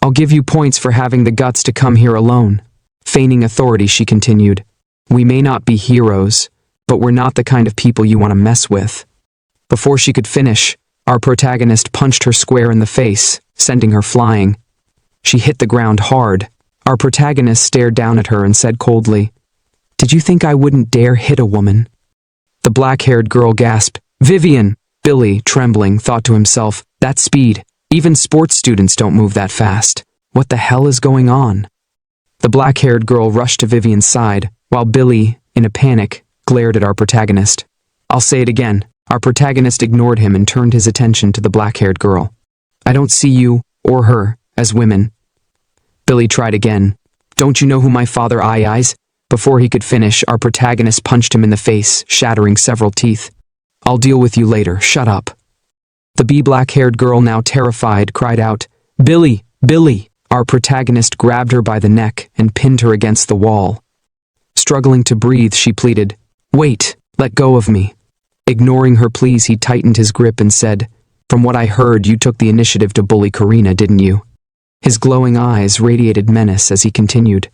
"I'll give you points for having the guts to come here alone." Feigning authority, she continued, "We may not be heroes, but we're not the kind of people you want to mess with." Before she could finish, our protagonist punched her square in the face, sending her flying. She hit the ground hard. Our protagonist stared down at her and said coldly, "Did you think I wouldn't dare hit a woman?" The black-haired girl gasped, "Vivian!" Billy, trembling, thought to himself, "That speed. Even sports students don't move that fast. What the hell is going on?" The black-haired girl rushed to Vivian's side, while Billy, in a panic, glared at our protagonist. I'll say it again. Our protagonist ignored him and turned his attention to the black-haired girl. "I don't see you, or her, as women." Billy tried again. "Don't you know who my father is?" Before he could finish, our protagonist punched him in the face, shattering several teeth. "I'll deal with you later, shut up." The black-haired girl, now terrified, cried out, "Billy! Billy!" Our protagonist grabbed her by the neck and pinned her against the wall. Struggling to breathe, she pleaded, "Wait, let go of me." Ignoring her pleas, he tightened his grip and said, "From what I heard, you took the initiative to bully Karina, didn't you?" His glowing eyes radiated menace as he continued,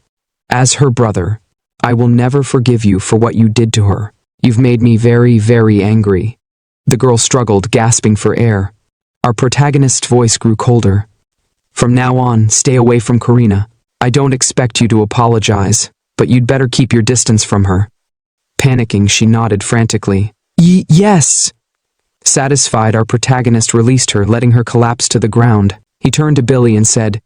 "As her brother, I will never forgive you for what you did to her. You've made me very, very angry." The girl struggled, gasping for air. Our protagonist's voice grew colder. "From now on, stay away from Karina. I don't expect you to apologize, but you'd better keep your distance from her." Panicking, she nodded frantically. Yes!" Satisfied, our protagonist released her, letting her collapse to the ground. He turned to Billy and said,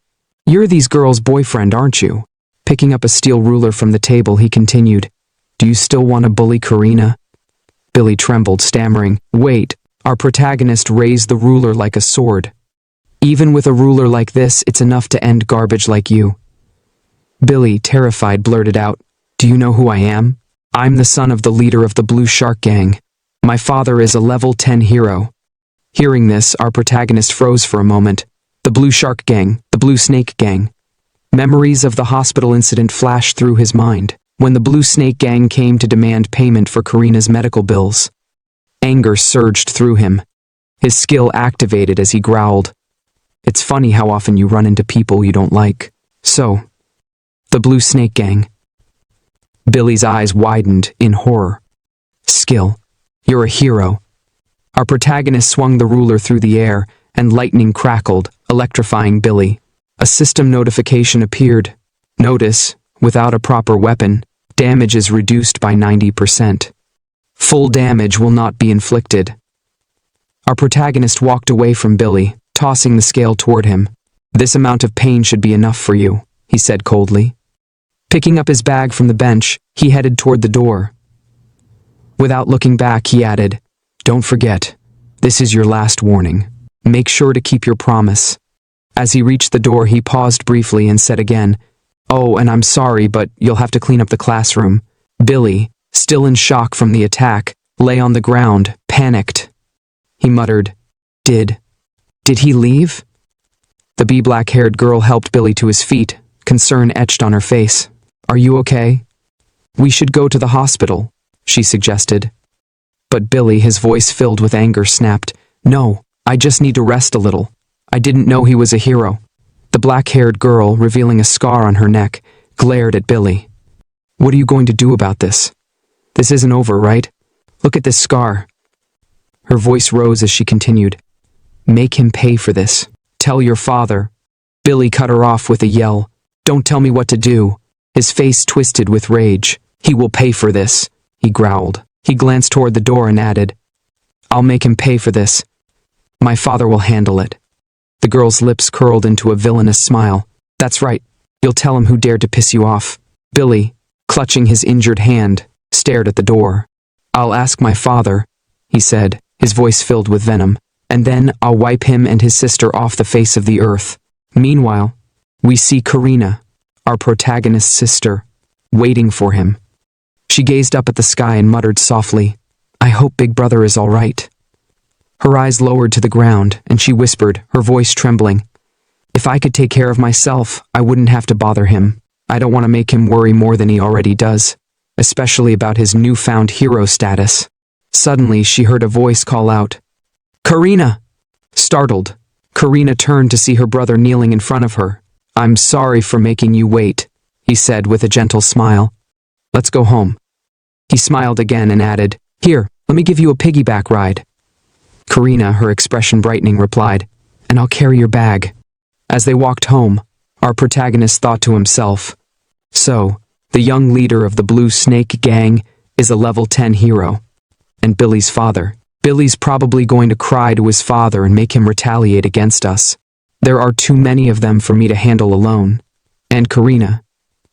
"You're these girls' boyfriend, aren't you?" Picking up a steel ruler from the table, he continued, "Do you still want to bully Karina?" Billy trembled, stammering, "Wait." Our protagonist raised the ruler like a sword. "Even with a ruler like this, it's enough to end garbage like you." Billy, terrified, blurted out, "Do you know who I am? I'm the son of the leader of the Blue Shark Gang. My father is a level 10 hero." Hearing this, our protagonist froze for a moment. The Blue Shark Gang, the Blue Snake Gang. Memories of the hospital incident flashed through his mind, when the Blue Snake Gang came to demand payment for Karina's medical bills. Anger surged through him. His skill activated as he growled, "It's funny how often you run into people you don't like. So, the Blue Snake Gang." Billy's eyes widened in horror. "Skill. You're a hero." Our protagonist swung the ruler through the air, and lightning crackled, electrifying Billy. A system notification appeared. "Notice, without a proper weapon, damage is reduced by 90%. Full damage will not be inflicted." Our protagonist walked away from Billy, tossing the scale toward him. "This amount of pain should be enough for you," he said coldly. Picking up his bag from the bench, he headed toward the door. Without looking back, he added, "Don't forget, this is your last warning. Make sure to keep your promise." As he reached the door, he paused briefly and said again, "Oh, and I'm sorry, but you'll have to clean up the classroom." Billy, still in shock from the attack, lay on the ground, panicked. He muttered, Did he leave?" The black-haired girl helped Billy to his feet, concern etched on her face. "Are you okay?" "We should go to the hospital," she suggested. But Billy, his voice filled with anger, snapped, "No, I just need to rest a little. I didn't know he was a hero." The black-haired girl, revealing a scar on her neck, glared at Billy. "What are you going to do about this? This isn't over, right? Look at this scar." Her voice rose as she continued, "Make him pay for this. Tell your father." Billy cut her off with a yell. Don't tell me what to do. His face twisted with rage. He will pay for this, he growled. He glanced toward the door and added, I'll make him pay for this. My father will handle it. The girl's lips curled into a villainous smile. That's right. You'll tell him who dared to piss you off. Billy, clutching his injured hand, stared at the door. I'll ask my father, he said, his voice filled with venom, and then I'll wipe him and his sister off the face of the earth. Meanwhile, we see Karina, our protagonist's sister, waiting for him. She gazed up at the sky and muttered softly, I hope Big Brother is all right. Her eyes lowered to the ground, and she whispered, her voice trembling, If I could take care of myself, I wouldn't have to bother him. I don't want to make him worry more than he already does, especially about his newfound hero status. Suddenly, she heard a voice call out, Karina! Startled, Karina turned to see her brother kneeling in front of her. I'm sorry for making you wait, he said with a gentle smile. Let's go home. He smiled again and added, Here, let me give you a piggyback ride. Karina, her expression brightening, replied, And I'll carry your bag. As they walked home, our protagonist thought to himself, So, the young leader of the Blue Snake Gang is a level 10 hero. And Billy's father. Billy's probably going to cry to his father and make him retaliate against us. There are too many of them for me to handle alone. And Karina.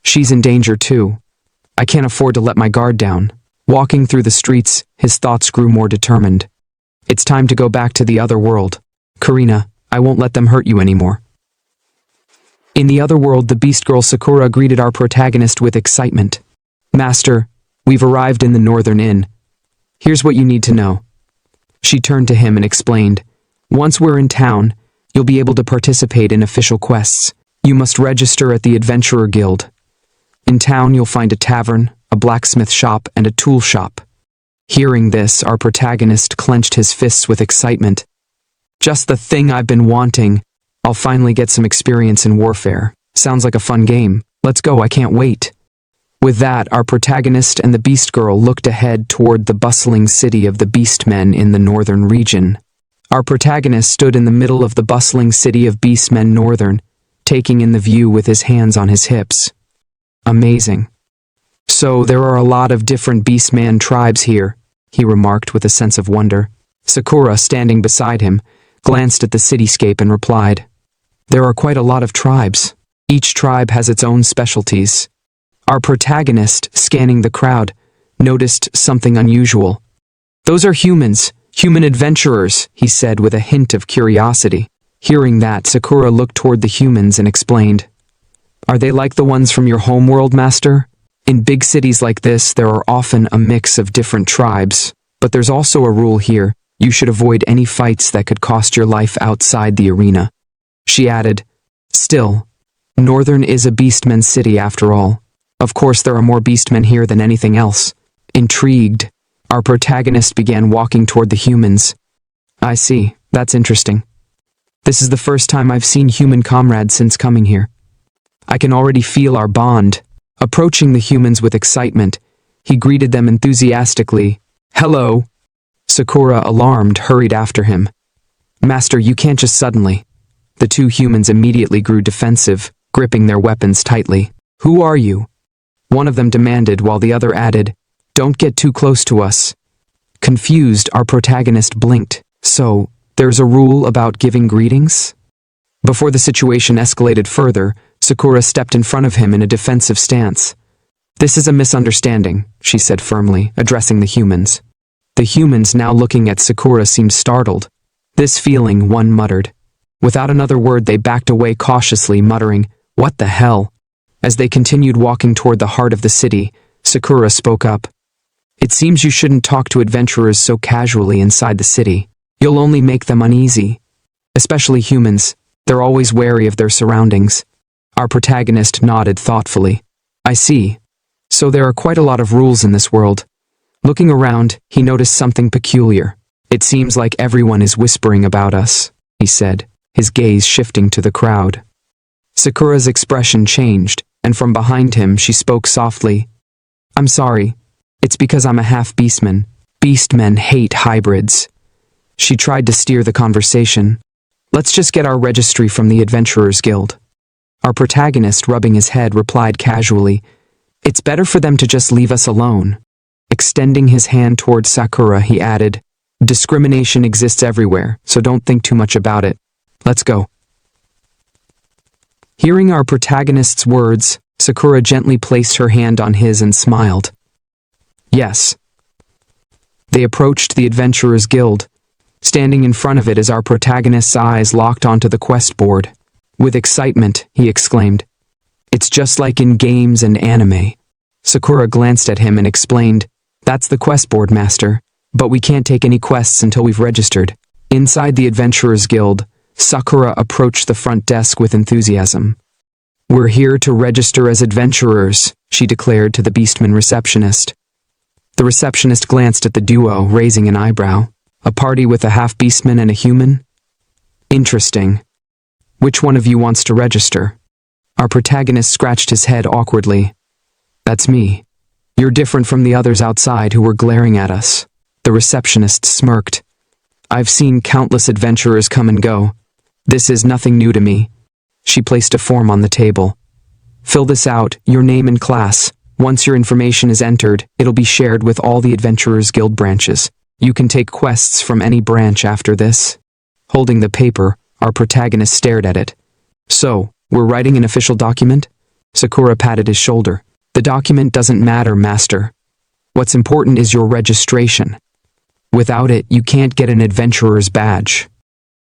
She's in danger too. I can't afford to let my guard down. Walking through the streets, his thoughts grew more determined. It's time to go back to the other world. Karina, I won't let them hurt you anymore. In the other world, the beast girl Sakura greeted our protagonist with excitement. Master, we've arrived in the Northern Inn. Here's what you need to know. She turned to him and explained, Once we're in town, you'll be able to participate in official quests. You must register at the Adventurer Guild. In town, you'll find a tavern, a blacksmith shop, and a tool shop. Hearing this, our protagonist clenched his fists with excitement. Just the thing I've been wanting. I'll finally get some experience in warfare. Sounds like a fun game. Let's go, I can't wait. With that, our protagonist and the beast girl looked ahead toward the bustling city of the beastmen in the northern region. Our protagonist stood in the middle of the bustling city of beastmen northern, taking in the view with his hands on his hips. Amazing. So there are a lot of different beastman tribes here, he remarked with a sense of wonder. Sakura, standing beside him, glanced at the cityscape and replied, There are quite a lot of tribes. Each tribe has its own specialties. Our protagonist, scanning the crowd, noticed something unusual. Those are humans, human adventurers, he said with a hint of curiosity. Hearing that, Sakura looked toward the humans and explained, Are they like the ones from your homeworld, master? In big cities like this, there are often a mix of different tribes, but there's also a rule here. You should avoid any fights that could cost your life outside the arena. She added, Still, Northern is a beastman city after all. Of course, there are more beastmen here than anything else. Intrigued, our protagonist began walking toward the humans. I see, that's interesting. This is the first time I've seen human comrades since coming here. I can already feel our bond. Approaching the humans with excitement, he greeted them enthusiastically. Hello. Sakura, alarmed, hurried after him. Master, you can't just suddenly. The two humans immediately grew defensive, gripping their weapons tightly. Who are you? One of them demanded while the other added, Don't get too close to us. Confused, our protagonist blinked. So, there's a rule about giving greetings? Before the situation escalated further, Sakura stepped in front of him in a defensive stance. This is a misunderstanding, she said firmly, addressing the humans. The humans now looking at Sakura seemed startled. This feeling, one muttered. Without another word, they backed away cautiously, muttering, What the hell? As they continued walking toward the heart of the city, Sakura spoke up. It seems you shouldn't talk to adventurers so casually inside the city. You'll only make them uneasy. Especially humans. They're always wary of their surroundings. Our protagonist nodded thoughtfully. I see. So there are quite a lot of rules in this world. Looking around, he noticed something peculiar. It seems like everyone is whispering about us, he said, his gaze shifting to the crowd. Sakura's expression changed, and from behind him she spoke softly. I'm sorry. It's because I'm a half-beastman. Beastmen hate hybrids. She tried to steer the conversation. Let's just get our registry from the Adventurers Guild. Our protagonist, rubbing his head, replied casually, "It's better for them to just leave us alone." Extending his hand towards Sakura, he added, "Discrimination exists everywhere, so don't think too much about it. Let's go." Hearing our protagonist's words, Sakura gently placed her hand on his and smiled. "Yes." They approached the Adventurers Guild. Standing in front of it as our protagonist's eyes locked onto the quest board. With excitement, he exclaimed, "It's just like in games and anime." Sakura glanced at him and explained, "That's the quest board, master, but we can't take any quests until we've registered." Inside the Adventurers Guild, Sakura approached the front desk with enthusiasm. "We're here to register as adventurers," she declared to the beastman receptionist. The receptionist glanced at the duo, raising an eyebrow. "A party with a half-beastman and a human? Interesting. Which one of you wants to register?" Our protagonist scratched his head awkwardly. "That's me. You're different from the others outside who were glaring at us." The receptionist smirked. "I've seen countless adventurers come and go. This is nothing new to me." She placed a form on the table. "Fill this out, your name and class. Once your information is entered, it'll be shared with all the Adventurers Guild branches. You can take quests from any branch after this." Holding the paper, our protagonist stared at it. "So, we're writing an official document?" Sakura patted his shoulder. "The document doesn't matter, master. What's important is your registration. Without it, you can't get an adventurer's badge."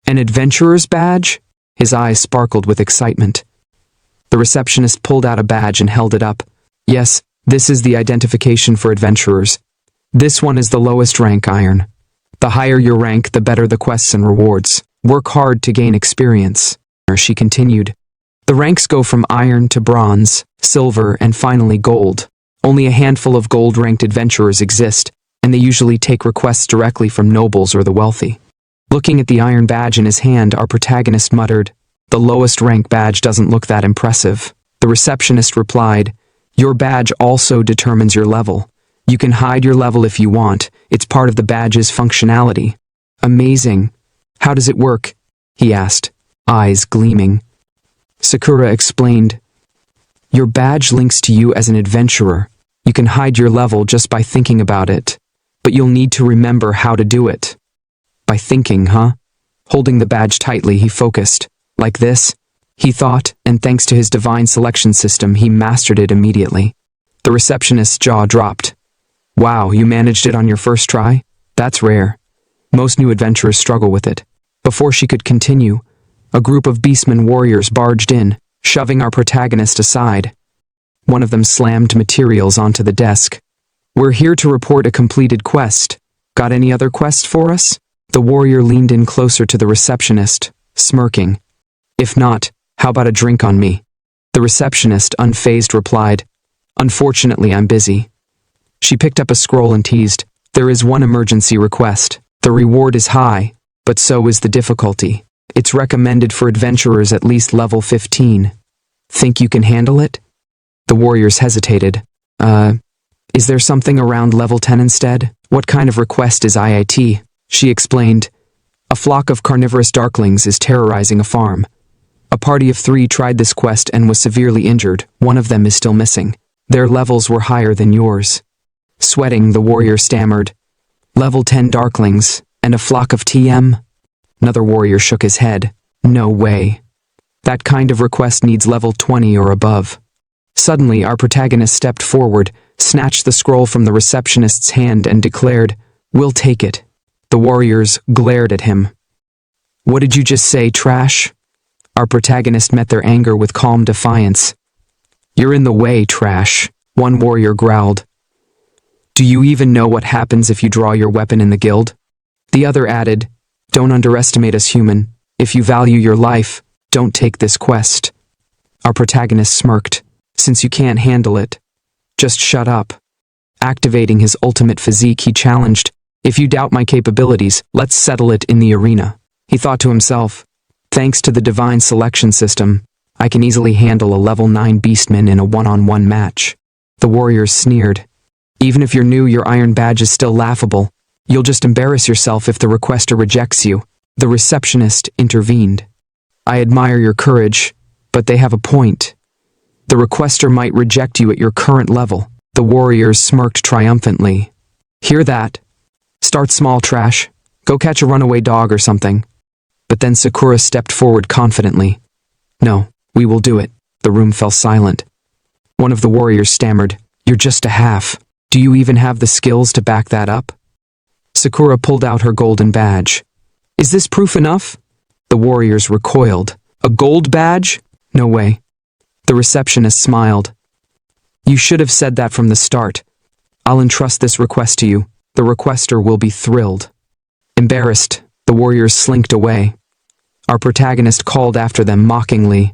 "An adventurer's badge?" His eyes sparkled with excitement. The receptionist pulled out a badge and held it up. "Yes, this is the identification for adventurers. This one is the lowest rank iron. The higher your rank, the better the quests and rewards. Work hard to gain experience." She continued. "The ranks go from iron to bronze, silver, and finally gold. Only a handful of gold-ranked adventurers exist, and they usually take requests directly from nobles or the wealthy." Looking at the iron badge in his hand, our protagonist muttered, "The lowest rank badge doesn't look that impressive." The receptionist replied, "Your badge also determines your level. You can hide your level if you want. It's part of the badge's functionality." "Amazing. How does it work?" he asked, eyes gleaming. Sakura explained, "Your badge links to you as an adventurer. You can hide your level just by thinking about it, but you'll need to remember how to do it." "By thinking, huh?" Holding the badge tightly, he focused. "Like this?" he thought, and thanks to his divine selection system, he mastered it immediately. The receptionist's jaw dropped. "Wow, you managed it on your first try? That's rare. Most new adventurers struggle with it." Before she could continue, a group of beastmen warriors barged in, shoving our protagonist aside. One of them slammed materials onto the desk. "We're here to report a completed quest. Got any other quests for us?" The warrior leaned in closer to the receptionist, smirking. "If not, how about a drink on me?" The receptionist, unfazed, replied, "Unfortunately, I'm busy." She picked up a scroll and teased, "There is one emergency request. The reward is high, but so is the difficulty. It's recommended for adventurers at least level 15. Think you can handle it?" The warriors hesitated. Is there something around level 10 instead? What kind of request is IIT?" She explained, "A flock of carnivorous darklings is terrorizing a farm. A party of 3 tried this quest and was severely injured. One of them is still missing. Their levels were higher than yours." Sweating, the warrior stammered, "Level 10 darklings, and a flock of TM?" Another warrior shook his head. "No way. That kind of request needs level 20 or above." Suddenly, our protagonist stepped forward, snatched the scroll from the receptionist's hand, and declared, "We'll take it." The warriors glared at him. "What did you just say, trash?" Our protagonist met their anger with calm defiance. "You're in the way, trash," one warrior growled. "Do you even know what happens if you draw your weapon in the guild?" The other added, "Don't underestimate us, human. If you value your life, don't take this quest." Our protagonist smirked. "Since you can't handle it, just shut up." Activating his ultimate physique, he challenged, "If you doubt my capabilities, let's settle it in the arena." He thought to himself, "Thanks to the divine selection system, I can easily handle a level 9 beastman in a one-on-one match." The warriors sneered. "Even if you're new, your iron badge is still laughable. You'll just embarrass yourself if the requester rejects you." The receptionist intervened. "I admire your courage, But they have a point. The requester might reject you at your current level. The warriors smirked triumphantly. Hear that? Start small, trash. Go catch a runaway dog or something. But then Sakura stepped forward confidently. No, we will do it. The room fell silent. One of the warriors stammered, You're just a half. Do you even have the skills to back that up? Sakura pulled out her golden badge. Is this proof enough? The warriors recoiled. A gold badge? No way. The receptionist smiled. You should have said that from the start. I'll entrust this request to you. The requester will be thrilled. Embarrassed, the warriors slinked away. Our protagonist called after them mockingly.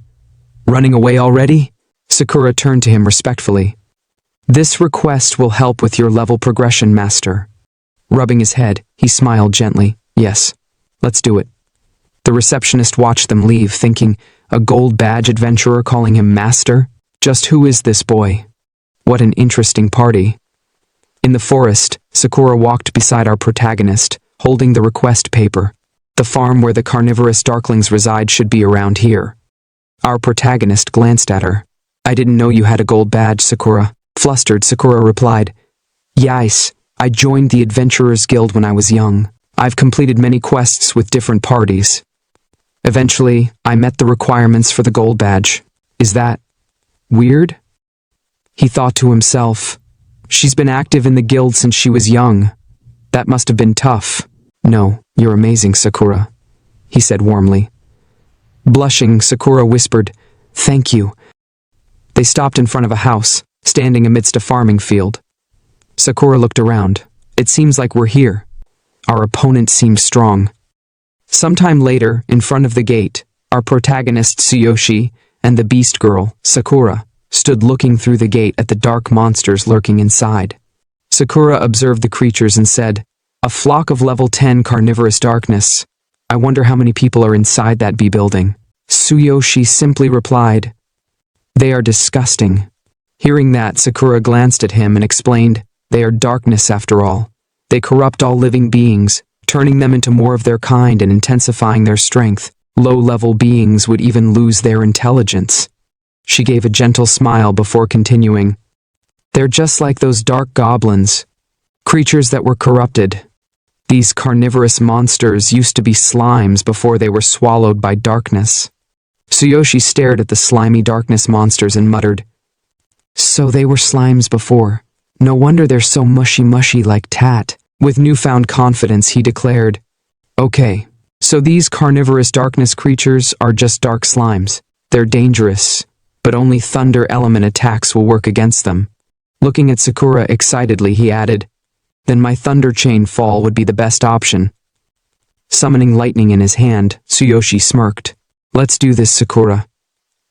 Running away already? Sakura turned to him respectfully. This request will help with your level progression, master. Rubbing his head, he smiled gently. Yes, let's do it. The receptionist watched them leave, thinking, a gold badge adventurer calling him master? Just who is this boy? What an interesting party. In the forest, Sakura walked beside our protagonist, holding the request paper. The farm where the carnivorous Darklings reside should be around here. Our protagonist glanced at her. I didn't know you had a gold badge, Sakura. Flustered, Sakura replied. Yes, I joined the Adventurers Guild when I was young. I've completed many quests with different parties. Eventually, I met the requirements for the gold badge. Is that weird? He thought to himself. She's been active in the guild since she was young. That must have been tough. No, you're amazing, Sakura, he said warmly. Blushing, Sakura whispered, Thank you. They stopped in front of a house, standing amidst a farming field. Sakura looked around. It seems like we're here. Our opponent seemed strong. Sometime later, in front of the gate, our protagonist Tsuyoshi and the beast girl, Sakura, stood looking through the gate at the dark monsters lurking inside. Sakura observed the creatures and said, A flock of level 10 carnivorous darkness. I wonder how many people are inside that bee building. Tsuyoshi simply replied, They are disgusting. Hearing that, Sakura glanced at him and explained, They are darkness after all. They corrupt all living beings, turning them into more of their kind and intensifying their strength. Low-level beings would even lose their intelligence. She gave a gentle smile before continuing. They're just like those dark goblins, creatures that were corrupted. These carnivorous monsters used to be slimes before they were swallowed by darkness. Tsuyoshi stared at the slimy darkness monsters and muttered, So they were slimes before. No wonder they're so mushy like tat. With newfound confidence, he declared, Okay, so these carnivorous darkness creatures are just dark slimes. They're dangerous, but only thunder element attacks will work against them. Looking at Sakura excitedly, he added, Then my thunder chain fall would be the best option. Summoning lightning in his hand, Tsuyoshi smirked. Let's do this, Sakura.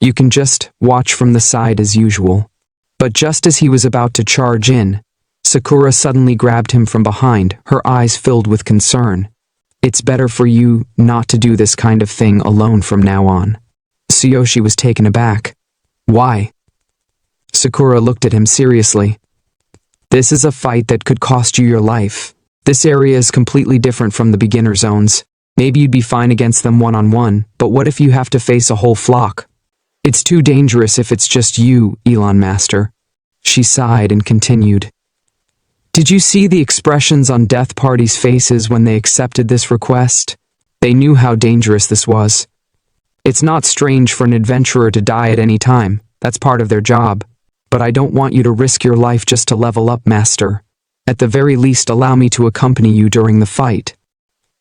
You can just watch from the side as usual. But just as he was about to charge in, Sakura suddenly grabbed him from behind, her eyes filled with concern. It's better for you not to do this kind of thing alone from now on. Tsuyoshi was taken aback. Why? Sakura looked at him seriously. This is a fight that could cost you your life. This area is completely different from the beginner zones. Maybe you'd be fine against them one-on-one, but what if you have to face a whole flock? It's too dangerous if it's just you, Elon Master. She sighed and continued. Did you see the expressions on Death Party's faces when they accepted this request? They knew how dangerous this was. It's not strange for an adventurer to die at any time. That's part of their job. But I don't want you to risk your life just to level up, Master. At the very least, allow me to accompany you during the fight.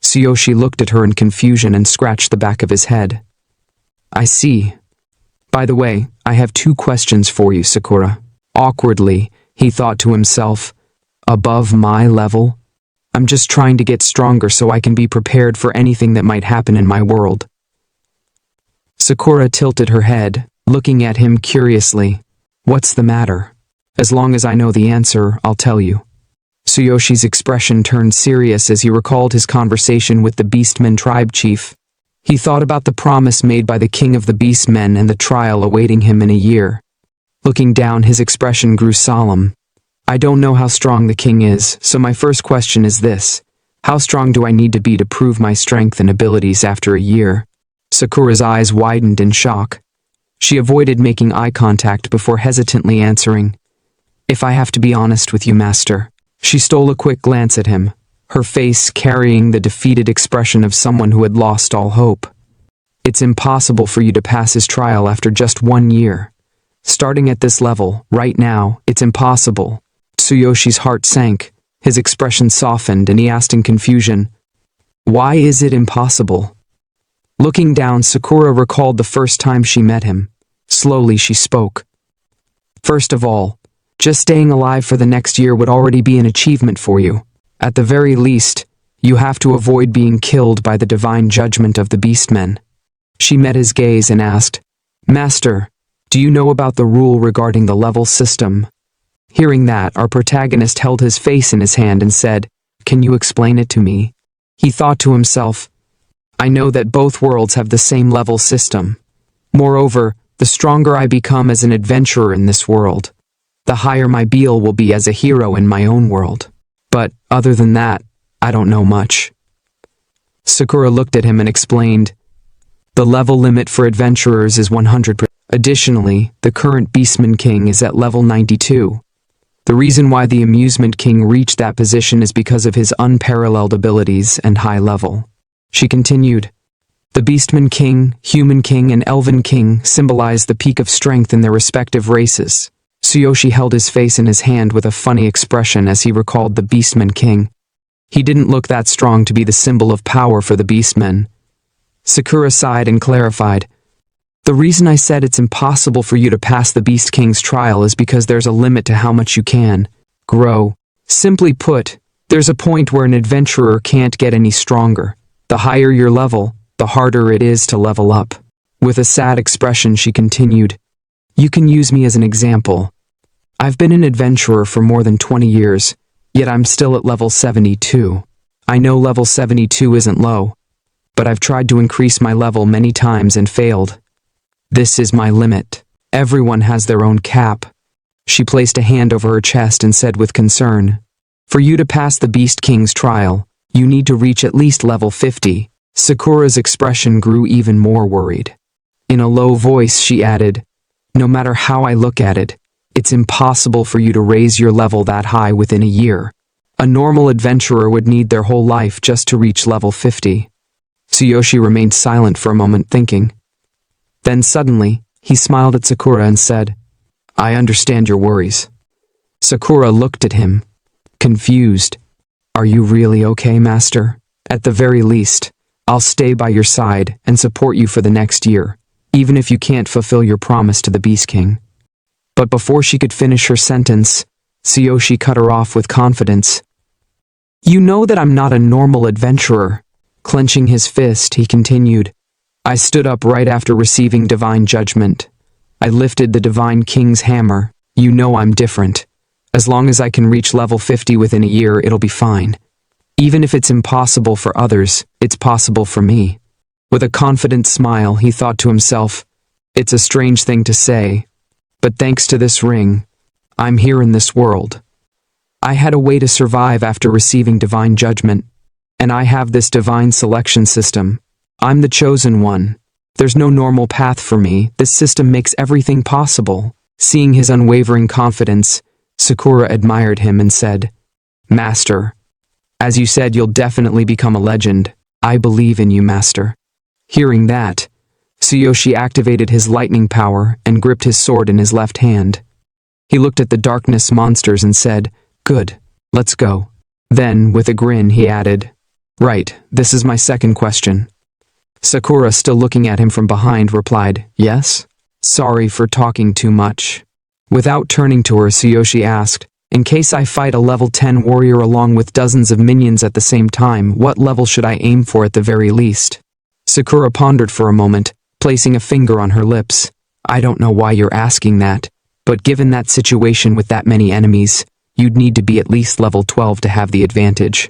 Tsuyoshi looked at her in confusion and scratched the back of his head. I see. By the way, I have 2 questions for you, Sakura. Awkwardly, he thought to himself, Above my level? I'm just trying to get stronger so I can be prepared for anything that might happen in my world. Sakura tilted her head, looking at him curiously. What's the matter? As long as I know the answer, I'll tell you. Tsuyoshi's expression turned serious as he recalled his conversation with the beastmen tribe chief. He thought about the promise made by the king of the beastmen and the trial awaiting him in a year. Looking down, his expression grew solemn. I don't know how strong the king is, so my first question is this. How strong do I need to be to prove my strength and abilities after a year? Sakura's eyes widened in shock. She avoided making eye contact before hesitantly answering, "If I have to be honest with you, Master." She stole a quick glance at him, her face carrying the defeated expression of someone who had lost all hope. "It's impossible for you to pass his trial after just 1 year. Starting at this level, right now, it's impossible." Tsuyoshi's heart sank, his expression softened, and he asked in confusion, "Why is it impossible?" Looking down, Sakura recalled the first time she met him. Slowly she spoke. "First of all, just staying alive for the next year would already be an achievement for you. At the very least, you have to avoid being killed by the divine judgment of the beastmen." She met his gaze and asked, "Master, do you know about the rule regarding the level system?" Hearing that, our protagonist held his face in his hand and said, "Can you explain it to me?" He thought to himself, "I know that both worlds have the same level system. Moreover, the stronger I become as an adventurer in this world, the higher my beal will be as a hero in my own world. But, other than that, I don't know much." Sakura looked at him and explained, "The level limit for adventurers is 100%. Additionally, the current Beastman King is at level 92. The reason why the Amusement King reached that position is because of his unparalleled abilities and high level." She continued, "The Beastman King, Human King, and Elven King symbolize the peak of strength in their respective races." Tsuyoshi held his face in his hand with a funny expression as he recalled the Beastman King. He didn't look that strong to be the symbol of power for the Beastmen. Sakura sighed and clarified, "The reason I said it's impossible for you to pass the Beast King's trial is because there's a limit to how much you can grow. Simply put, there's a point where an adventurer can't get any stronger. The higher your level, the harder it is to level up." With a sad expression, she continued, "You can use me as an example. I've been an adventurer for more than 20 years, yet I'm still at level 72. I know level 72 isn't low, but I've tried to increase my level many times and failed. This is my limit. Everyone has their own cap." She placed a hand over her chest and said with concern, "For you to pass the Beast King's trial, you need to reach at least level 50. Sakura's expression grew even more worried. In a low voice, she added, "No matter how I look at it, it's impossible for you to raise your level that high within a year. A normal adventurer would need their whole life just to reach level 50. Tsuyoshi remained silent for a moment, thinking. Then suddenly, he smiled at Sakura and said, "I understand your worries." Sakura looked at him, confused. "Are you really okay, Master? At the very least, I'll stay by your side and support you for the next year, even if you can't fulfill your promise to the Beast King." But before she could finish her sentence, Tsuyoshi cut her off with confidence. "You know that I'm not a normal adventurer." Clenching his fist, he continued, "I stood up right after receiving divine judgment. I lifted the Divine King's hammer. You know I'm different. As long as I can reach level 50 within a year, it'll be fine. Even if it's impossible for others, it's possible for me." With a confident smile, he thought to himself, "It's a strange thing to say, but thanks to this ring, I'm here in this world. I had a way to survive after receiving divine judgment, and I have this divine selection system. I'm the chosen one. There's no normal path for me. This system makes everything possible." Seeing his unwavering confidence, Sakura admired him and said, "Master, as you said, you'll definitely become a legend. I believe in you, Master." Hearing that, Tsuyoshi activated his lightning power and gripped his sword in his left hand. He looked at the darkness monsters and said, "Good, let's go." Then, with a grin, he added, "Right, this is my second question." Sakura, still looking at him from behind, replied, "Yes? Sorry for talking too much." Without turning to her, Tsuyoshi asked, "In case I fight a level 10 warrior along with dozens of minions at the same time, what level should I aim for at the very least?" Sakura pondered for a moment, placing a finger on her lips. "I don't know why you're asking that, but given that situation with that many enemies, you'd need to be at least level 12 to have the advantage."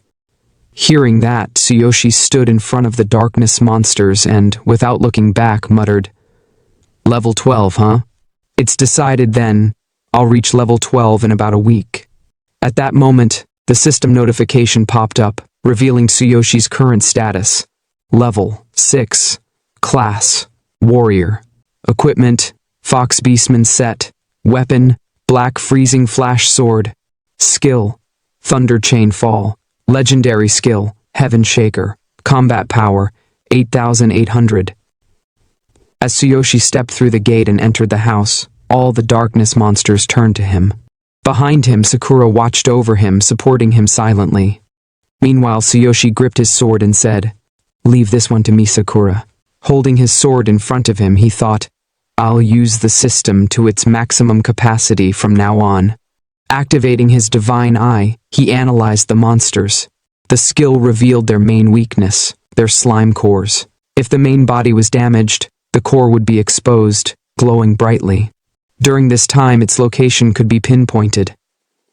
Hearing that, Tsuyoshi stood in front of the darkness monsters and, without looking back, muttered, "Level 12, huh? It's decided then. I'll reach level 12 in about a week." At that moment, the system notification popped up, revealing Tsuyoshi's current status. Level 6. Class Warrior. Equipment Fox beastman set. Weapon, black freezing flash sword. Skill, thunder chain fall. Legendary skill, heaven shaker. Combat power, 8,800. As Tsuyoshi stepped through the gate and entered the house, all the darkness monsters turned to him. Behind him, Sakura watched over him, supporting him silently. Meanwhile, Tsuyoshi gripped his sword and said, "Leave this one to me, Sakura." Holding his sword in front of him, he thought, "I'll use the system to its maximum capacity from now on." Activating his divine eye, he analyzed the monsters. The skill revealed their main weakness, their slime cores. If the main body was damaged, the core would be exposed, glowing brightly. During this time, its location could be pinpointed.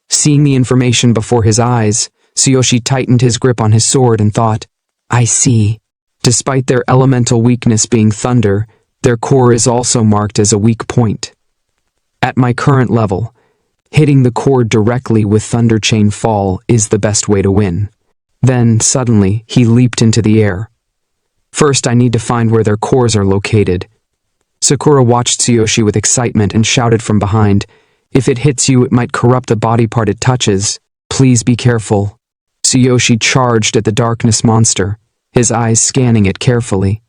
Seeing the information before his eyes, Tsuyoshi tightened his grip on his sword and thought, "I see. Despite their elemental weakness being thunder, their core is also marked as a weak point. At my current level, hitting the core directly with thunder chain fall is the best way to win." Then, suddenly, he leaped into the air. "First, I need to find where their cores are located." Sakura watched Tsuyoshi with excitement and shouted from behind, "If it hits you, it might corrupt the body part it touches. Please be careful." Tsuyoshi charged at the darkness monster, his eyes scanning it carefully.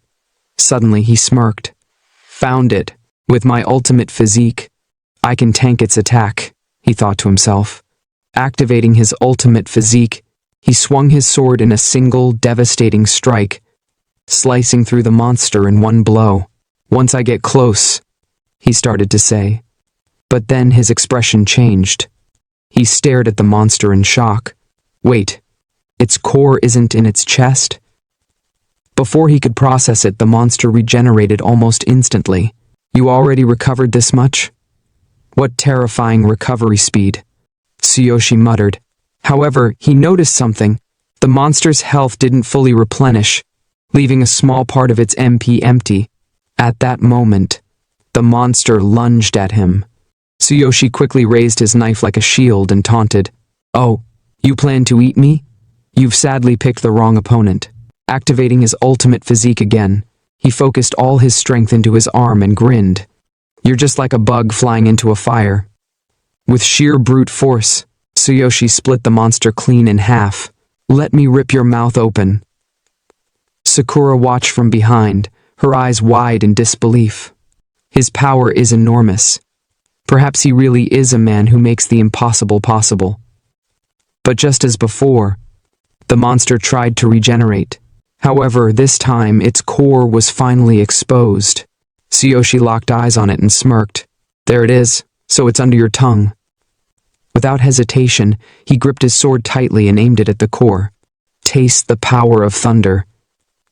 Suddenly, he smirked. "Found it. With my ultimate physique, I can tank its attack," he thought to himself. Activating his ultimate physique, he swung his sword in a single, devastating strike, slicing through the monster in one blow. "Once I get close," he started to say. But then his expression changed. He stared at the monster in shock. Wait, its core isn't in its chest? Before he could process it, the monster regenerated almost instantly. "You already recovered this much? What terrifying recovery speed," Tsuyoshi muttered. However, he noticed something. The monster's health didn't fully replenish, leaving a small part of its MP empty. At that moment, the monster lunged at him. Tsuyoshi quickly raised his knife like a shield and taunted, "Oh, you plan to eat me? You've sadly picked the wrong opponent." Activating his ultimate physique again, he focused all his strength into his arm and grinned. "You're just like a bug flying into a fire." With sheer brute force, Tsuyoshi split the monster clean in half. "Let me rip your mouth open." Sakura watched from behind, her eyes wide in disbelief. His power is enormous. Perhaps he really is a man who makes the impossible possible. But just as before, the monster tried to regenerate. However, this time its core was finally exposed. Tsuyoshi locked eyes on it and smirked. "There it is, so it's under your tongue." Without hesitation, he gripped his sword tightly and aimed it at the core. Taste the power of thunder.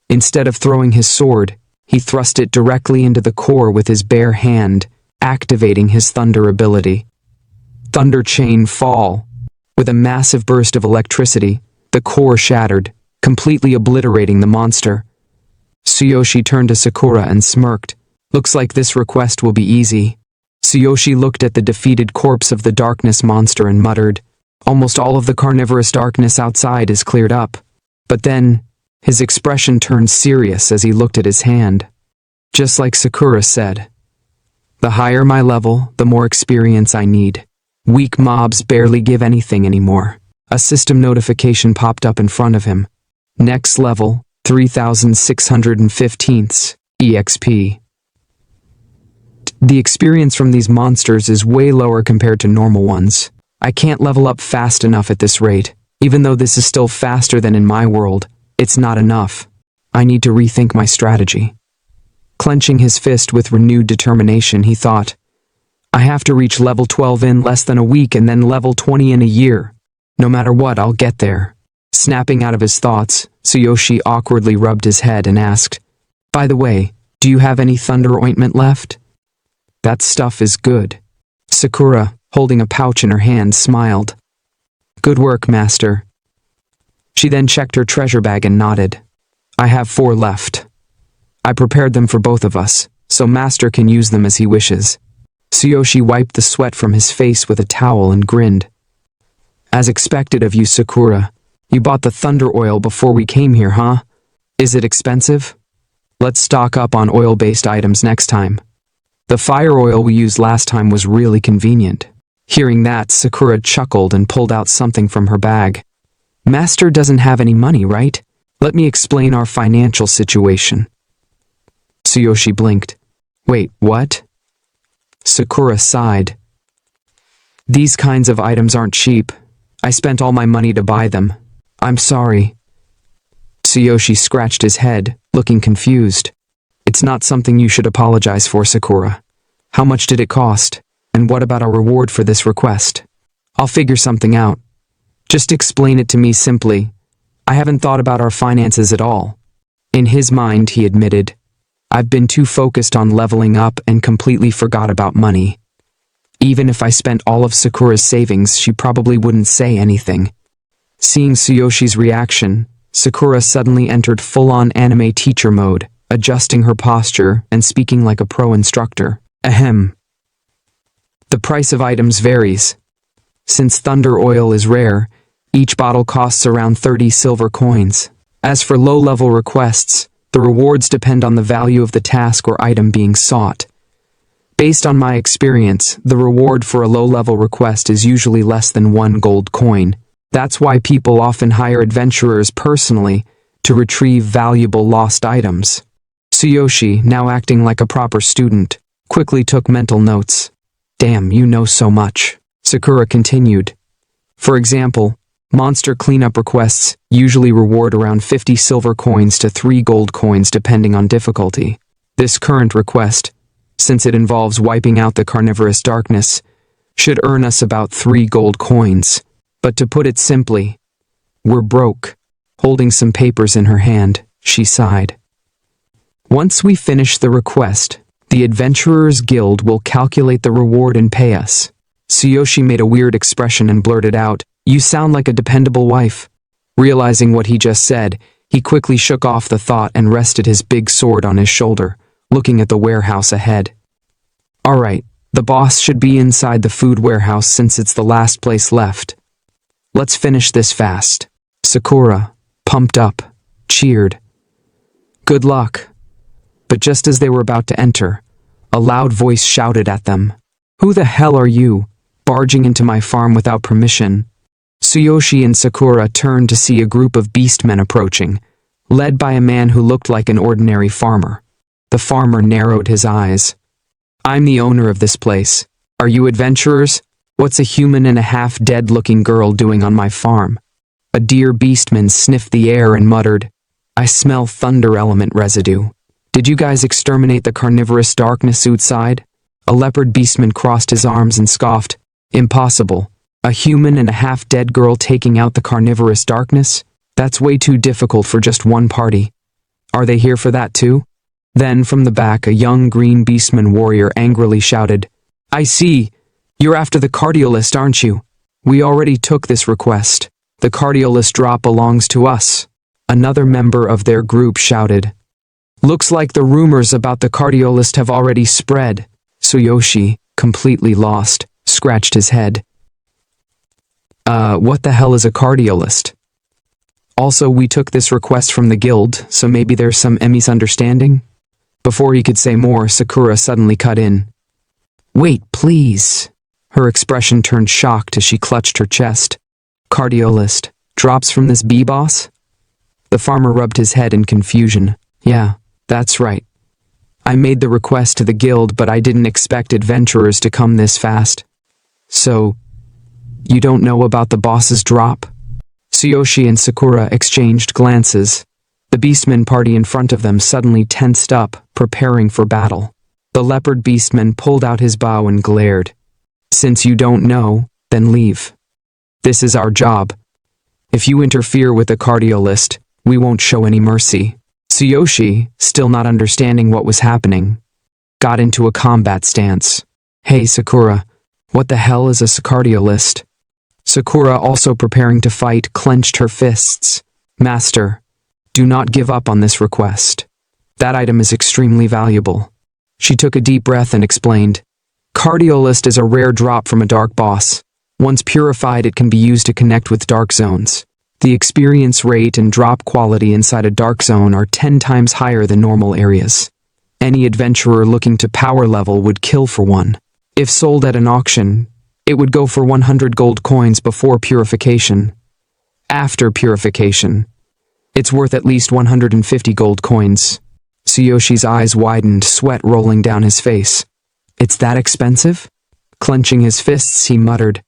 Instead of throwing his sword, he thrust it directly into the core with his bare hand, activating his thunder ability. Thunder chain fall. With a massive burst of electricity, the core shattered, completely obliterating the monster. Tsuyoshi turned to Sakura and smirked. "Looks like this request will be easy." Tsuyoshi looked at the defeated corpse of the darkness monster and muttered, "Almost all of the carnivorous darkness outside is cleared up." But then, his expression turned serious as he looked at his hand. Just like Sakura said, "The higher my level, the more experience I need. Weak mobs barely give anything anymore." A system notification popped up in front of him. Next level, 3615 EXP. The experience from these monsters is way lower compared to normal ones. I can't level up fast enough at this rate. Even though this is still faster than in my world, it's not enough. I need to rethink my strategy. Clenching his fist with renewed determination, he thought, "I have to reach level 12 in less than a week and then level 20 in a year. No matter what, I'll get there." Snapping out of his thoughts, Tsuyoshi awkwardly rubbed his head and asked, "By the way, do you have any thunder ointment left?" "That stuff is good." Sakura, holding a pouch in her hand, smiled. "Good work, master." She then checked her treasure bag and nodded. "I have 4 left. I prepared them for both of us, so master can use them as he wishes." Tsuyoshi wiped the sweat from his face with a towel and grinned. "As expected of you, Sakura. You bought the thunder oil before we came here, huh? Is it expensive? Let's stock up on oil-based items next time." The fire oil we used last time was really convenient. Hearing that, Sakura chuckled and pulled out something from her bag. Master doesn't have any money, right? Let me explain our financial situation. Tsuyoshi blinked. Wait, what? Sakura sighed. These kinds of items aren't cheap. I spent all my money to buy them. I'm sorry. Tsuyoshi scratched his head, looking confused. It's not something you should apologize for, Sakura. How much did it cost? And what about our reward for this request? I'll figure something out. Just explain it to me simply. I haven't thought about our finances at all. In his mind, he admitted, I've been too focused on leveling up and completely forgot about money. Even if I spent all of Sakura's savings, she probably wouldn't say anything. Seeing Tsuyoshi's reaction, Sakura suddenly entered full-on anime teacher mode, adjusting her posture and speaking like a pro instructor. Ahem. The price of items varies. Since thunder oil is rare, each bottle costs around 30 silver coins. As for low-level requests, the rewards depend on the value of the task or item being sought. Based on my experience, the reward for a low-level request is usually less than 1 gold coin. That's why people often hire adventurers personally to retrieve valuable lost items. Tsuyoshi, now acting like a proper student, quickly took mental notes. Damn, you know so much. Sakura continued. For example, monster cleanup requests usually reward around 50 silver coins to 3 gold coins depending on difficulty. This current request, since it involves wiping out the carnivorous darkness, should earn us about 3 gold coins. But to put it simply, we're broke. Holding some papers in her hand, she sighed. Once we finish the request, the Adventurers Guild will calculate the reward and pay us. Tsuyoshi made a weird expression and blurted out, You sound like a dependable wife. Realizing what he just said, he quickly shook off the thought and rested his big sword on his shoulder, looking at the warehouse ahead. Alright, the boss should be inside the food warehouse since it's the last place left. Let's finish this fast. Sakura, pumped up, cheered. Good luck. But just as they were about to enter, a loud voice shouted at them. Who the hell are you, barging into my farm without permission? Tsuyoshi and Sakura turned to see a group of beastmen approaching, led by a man who looked like an ordinary farmer. The farmer narrowed his eyes. I'm the owner of this place. Are you adventurers? What's a human and a half-dead-looking girl doing on my farm? A deer beastman sniffed the air and muttered, I smell thunder element residue. Did you guys exterminate the carnivorous darkness outside? A leopard beastman crossed his arms and scoffed, Impossible. A human and a half-dead girl taking out the carnivorous darkness? That's way too difficult for just one party. Are they here for that too? Then, from the back, a young green beastman warrior angrily shouted, I see. You're after the cardiolist, aren't you? We already took this request. The cardiolist drop belongs to us. Another member of their group shouted. Looks like the rumors about the cardiolist have already spread. Tsuyoshi, completely lost, scratched his head. What the hell is a cardiolist? Also, we took this request from the guild, so maybe there's some misunderstanding? Before he could say more, Sakura suddenly cut in. Wait, please. Her expression turned shocked as she clutched her chest. Cardiolist, drops from this bee-boss? The farmer rubbed his head in confusion. Yeah, that's right. I made the request to the guild, but I didn't expect adventurers to come this fast. So, you don't know about the boss's drop? Tsuyoshi and Sakura exchanged glances. The beastmen party in front of them suddenly tensed up, preparing for battle. The leopard beastman pulled out his bow and glared. Since you don't know, then leave. This is our job. If you interfere with the cardiolist, we won't show any mercy. Tsuyoshi, still not understanding what was happening, got into a combat stance. Hey Sakura, what the hell is a cardiolist? Sakura, also preparing to fight, clenched her fists. Master, do not give up on this request. That item is extremely valuable. She took a deep breath and explained. Cardiolist is a rare drop from a dark boss. Once purified, it can be used to connect with dark zones. The experience rate and drop quality inside a dark zone are 10 times higher than normal areas. Any adventurer looking to power level would kill for one. If sold at an auction, it would go for 100 gold coins before purification. After purification, it's worth at least 150 gold coins. Tsuyoshi's eyes widened, sweat rolling down his face. It's that expensive? Clenching his fists, he muttered,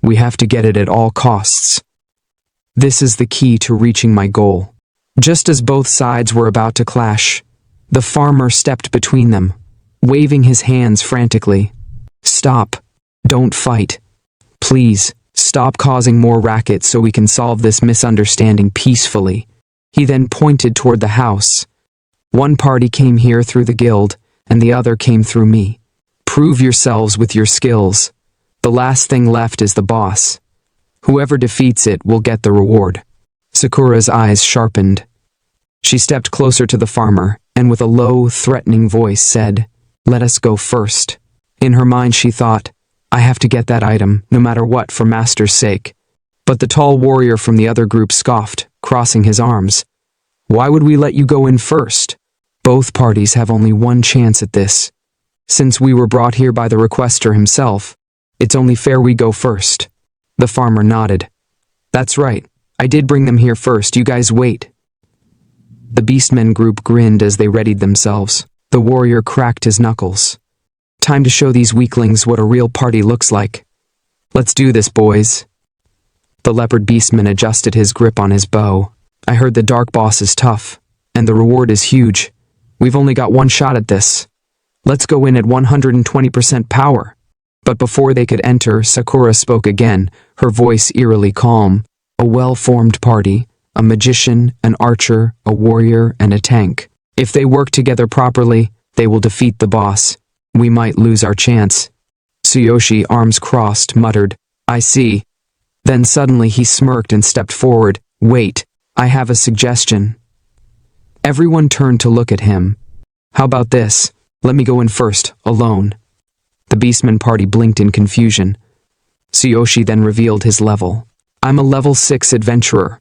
"We have to get it at all costs. This is the key to reaching my goal." Just as both sides were about to clash, the farmer stepped between them, waving his hands frantically. "Stop. Don't fight. Please, stop causing more racket so we can solve this misunderstanding peacefully." He then pointed toward the house. "One party came here through the guild, and the other came through me. Prove yourselves with your skills. The last thing left is the boss. Whoever defeats it will get the reward." Sakura's eyes sharpened. She stepped closer to the farmer, and with a low, threatening voice said, "Let us go first." In her mind she thought, "I have to get that item, no matter what, for Master's sake." But the tall warrior from the other group scoffed, crossing his arms. "Why would we let you go in first? Both parties have only one chance at this. Since we were brought here by the requester himself, it's only fair we go first." The farmer nodded. "That's right. I did bring them here first. You guys wait." The beastmen group grinned as they readied themselves. The warrior cracked his knuckles. "Time to show these weaklings what a real party looks like. Let's do this, boys." The leopard beastman adjusted his grip on his bow. "I heard the dark boss is tough, and the reward is huge. We've only got one shot at this. Let's go in at 120% power." But before they could enter, Sakura spoke again, her voice eerily calm. "A well-formed party, a magician, an archer, a warrior, and a tank. If they work together properly, they will defeat the boss. We might lose our chance." Tsuyoshi, arms crossed, muttered, "I see." Then suddenly he smirked and stepped forward. "Wait, I have a suggestion." Everyone turned to look at him. "How about this? Let me go in first, alone." The beastman party blinked in confusion. Tsuyoshi then revealed his level. "I'm a level 6 adventurer.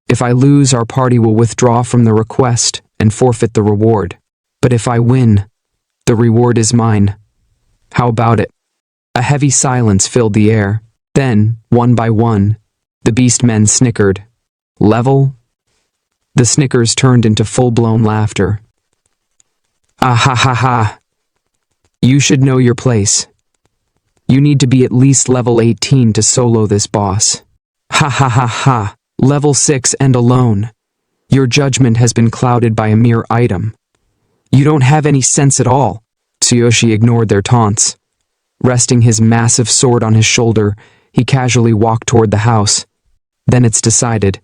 If I lose, our party will withdraw from the request and forfeit the reward. But if I win, the reward is mine. How about it?" A heavy silence filled the air. Then, one by one, the beastmen snickered. "Level?" The snickers turned into full-blown laughter. "Ah ha ha ha. You should know your place. You need to be at least level 18 to solo this boss. Ha ha ha ha. Level 6 and alone. Your judgment has been clouded by a mere item. You don't have any sense at all." Tsuyoshi ignored their taunts. Resting his massive sword on his shoulder, he casually walked toward the house. Then it's decided.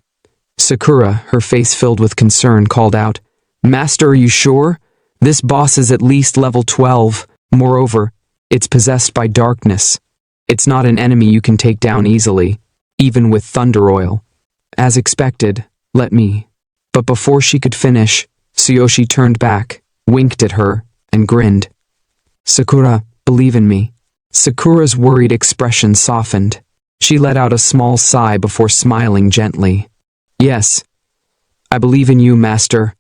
Sakura, her face filled with concern, called out, "Master, are you sure? This boss is at least level 12. Moreover, it's possessed by darkness. It's not an enemy you can take down easily, even with thunder oil." "As expected, let me." But before she could finish, Tsuyoshi turned back, winked at her, and grinned. "Sakura, believe in me." Sakura's worried expression softened. She let out a small sigh before smiling gently. "Yes, I believe in you, Master."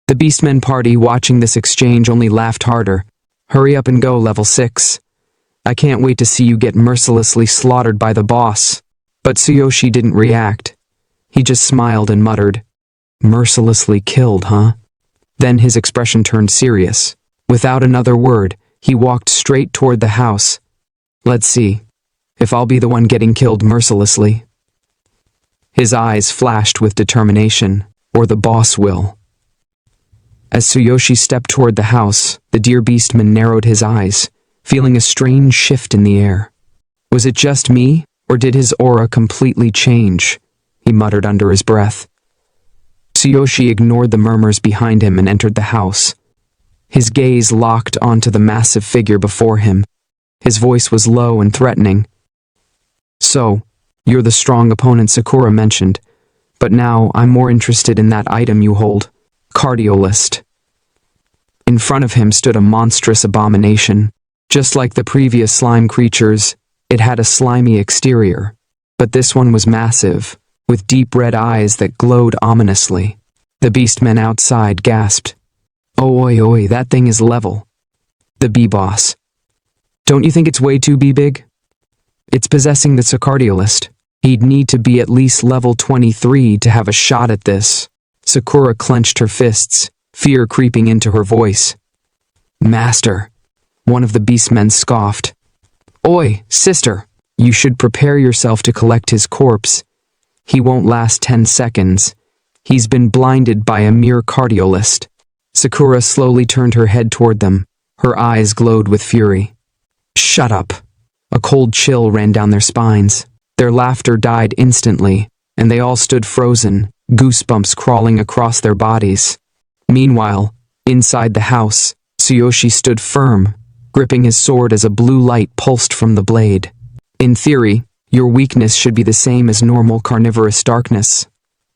The beastmen party, watching this exchange, only laughed harder. "Hurry up and go, level 6. I can't wait to see you get mercilessly slaughtered by the boss." But Tsuyoshi didn't react. He just smiled and muttered, "Mercilessly killed, huh?" Then his expression turned serious. Without another word, he walked straight toward the house. "Let's see if I'll be the one getting killed mercilessly." His eyes flashed with determination, or the boss will. As Tsuyoshi stepped toward the house, the deer beastman narrowed his eyes, feeling a strange shift in the air. Was it just me, or did his aura completely change? He muttered under his breath. Tsuyoshi ignored the murmurs behind him and entered the house. His gaze locked onto the massive figure before him. His voice was low and threatening. "So, you're the strong opponent Sakura mentioned, but now I'm more interested in that item you hold, Cardiolist." In front of him stood a monstrous abomination. Just like the previous slime creatures, it had a slimy exterior, but this one was massive, with deep red eyes that glowed ominously. The beastmen outside gasped. Oh, oi, that thing is level. The B-boss. Don't you think it's way too B-big? It's possessing the Sacardiolist. He'd need to be at least level 23 to have a shot at this. Sakura clenched her fists, fear creeping into her voice. Master, one of the beastmen scoffed. Oi, sister, you should prepare yourself to collect his corpse. He won't last 10 seconds. He's been blinded by a mere cardiolist. Sakura slowly turned her head toward them. Her eyes glowed with fury. Shut up. A cold chill ran down their spines. Their laughter died instantly, and they all stood frozen, goosebumps crawling across their bodies. Meanwhile, inside the house, Tsuyoshi stood firm, gripping his sword as a blue light pulsed from the blade. In theory, your weakness should be the same as normal carnivorous darkness,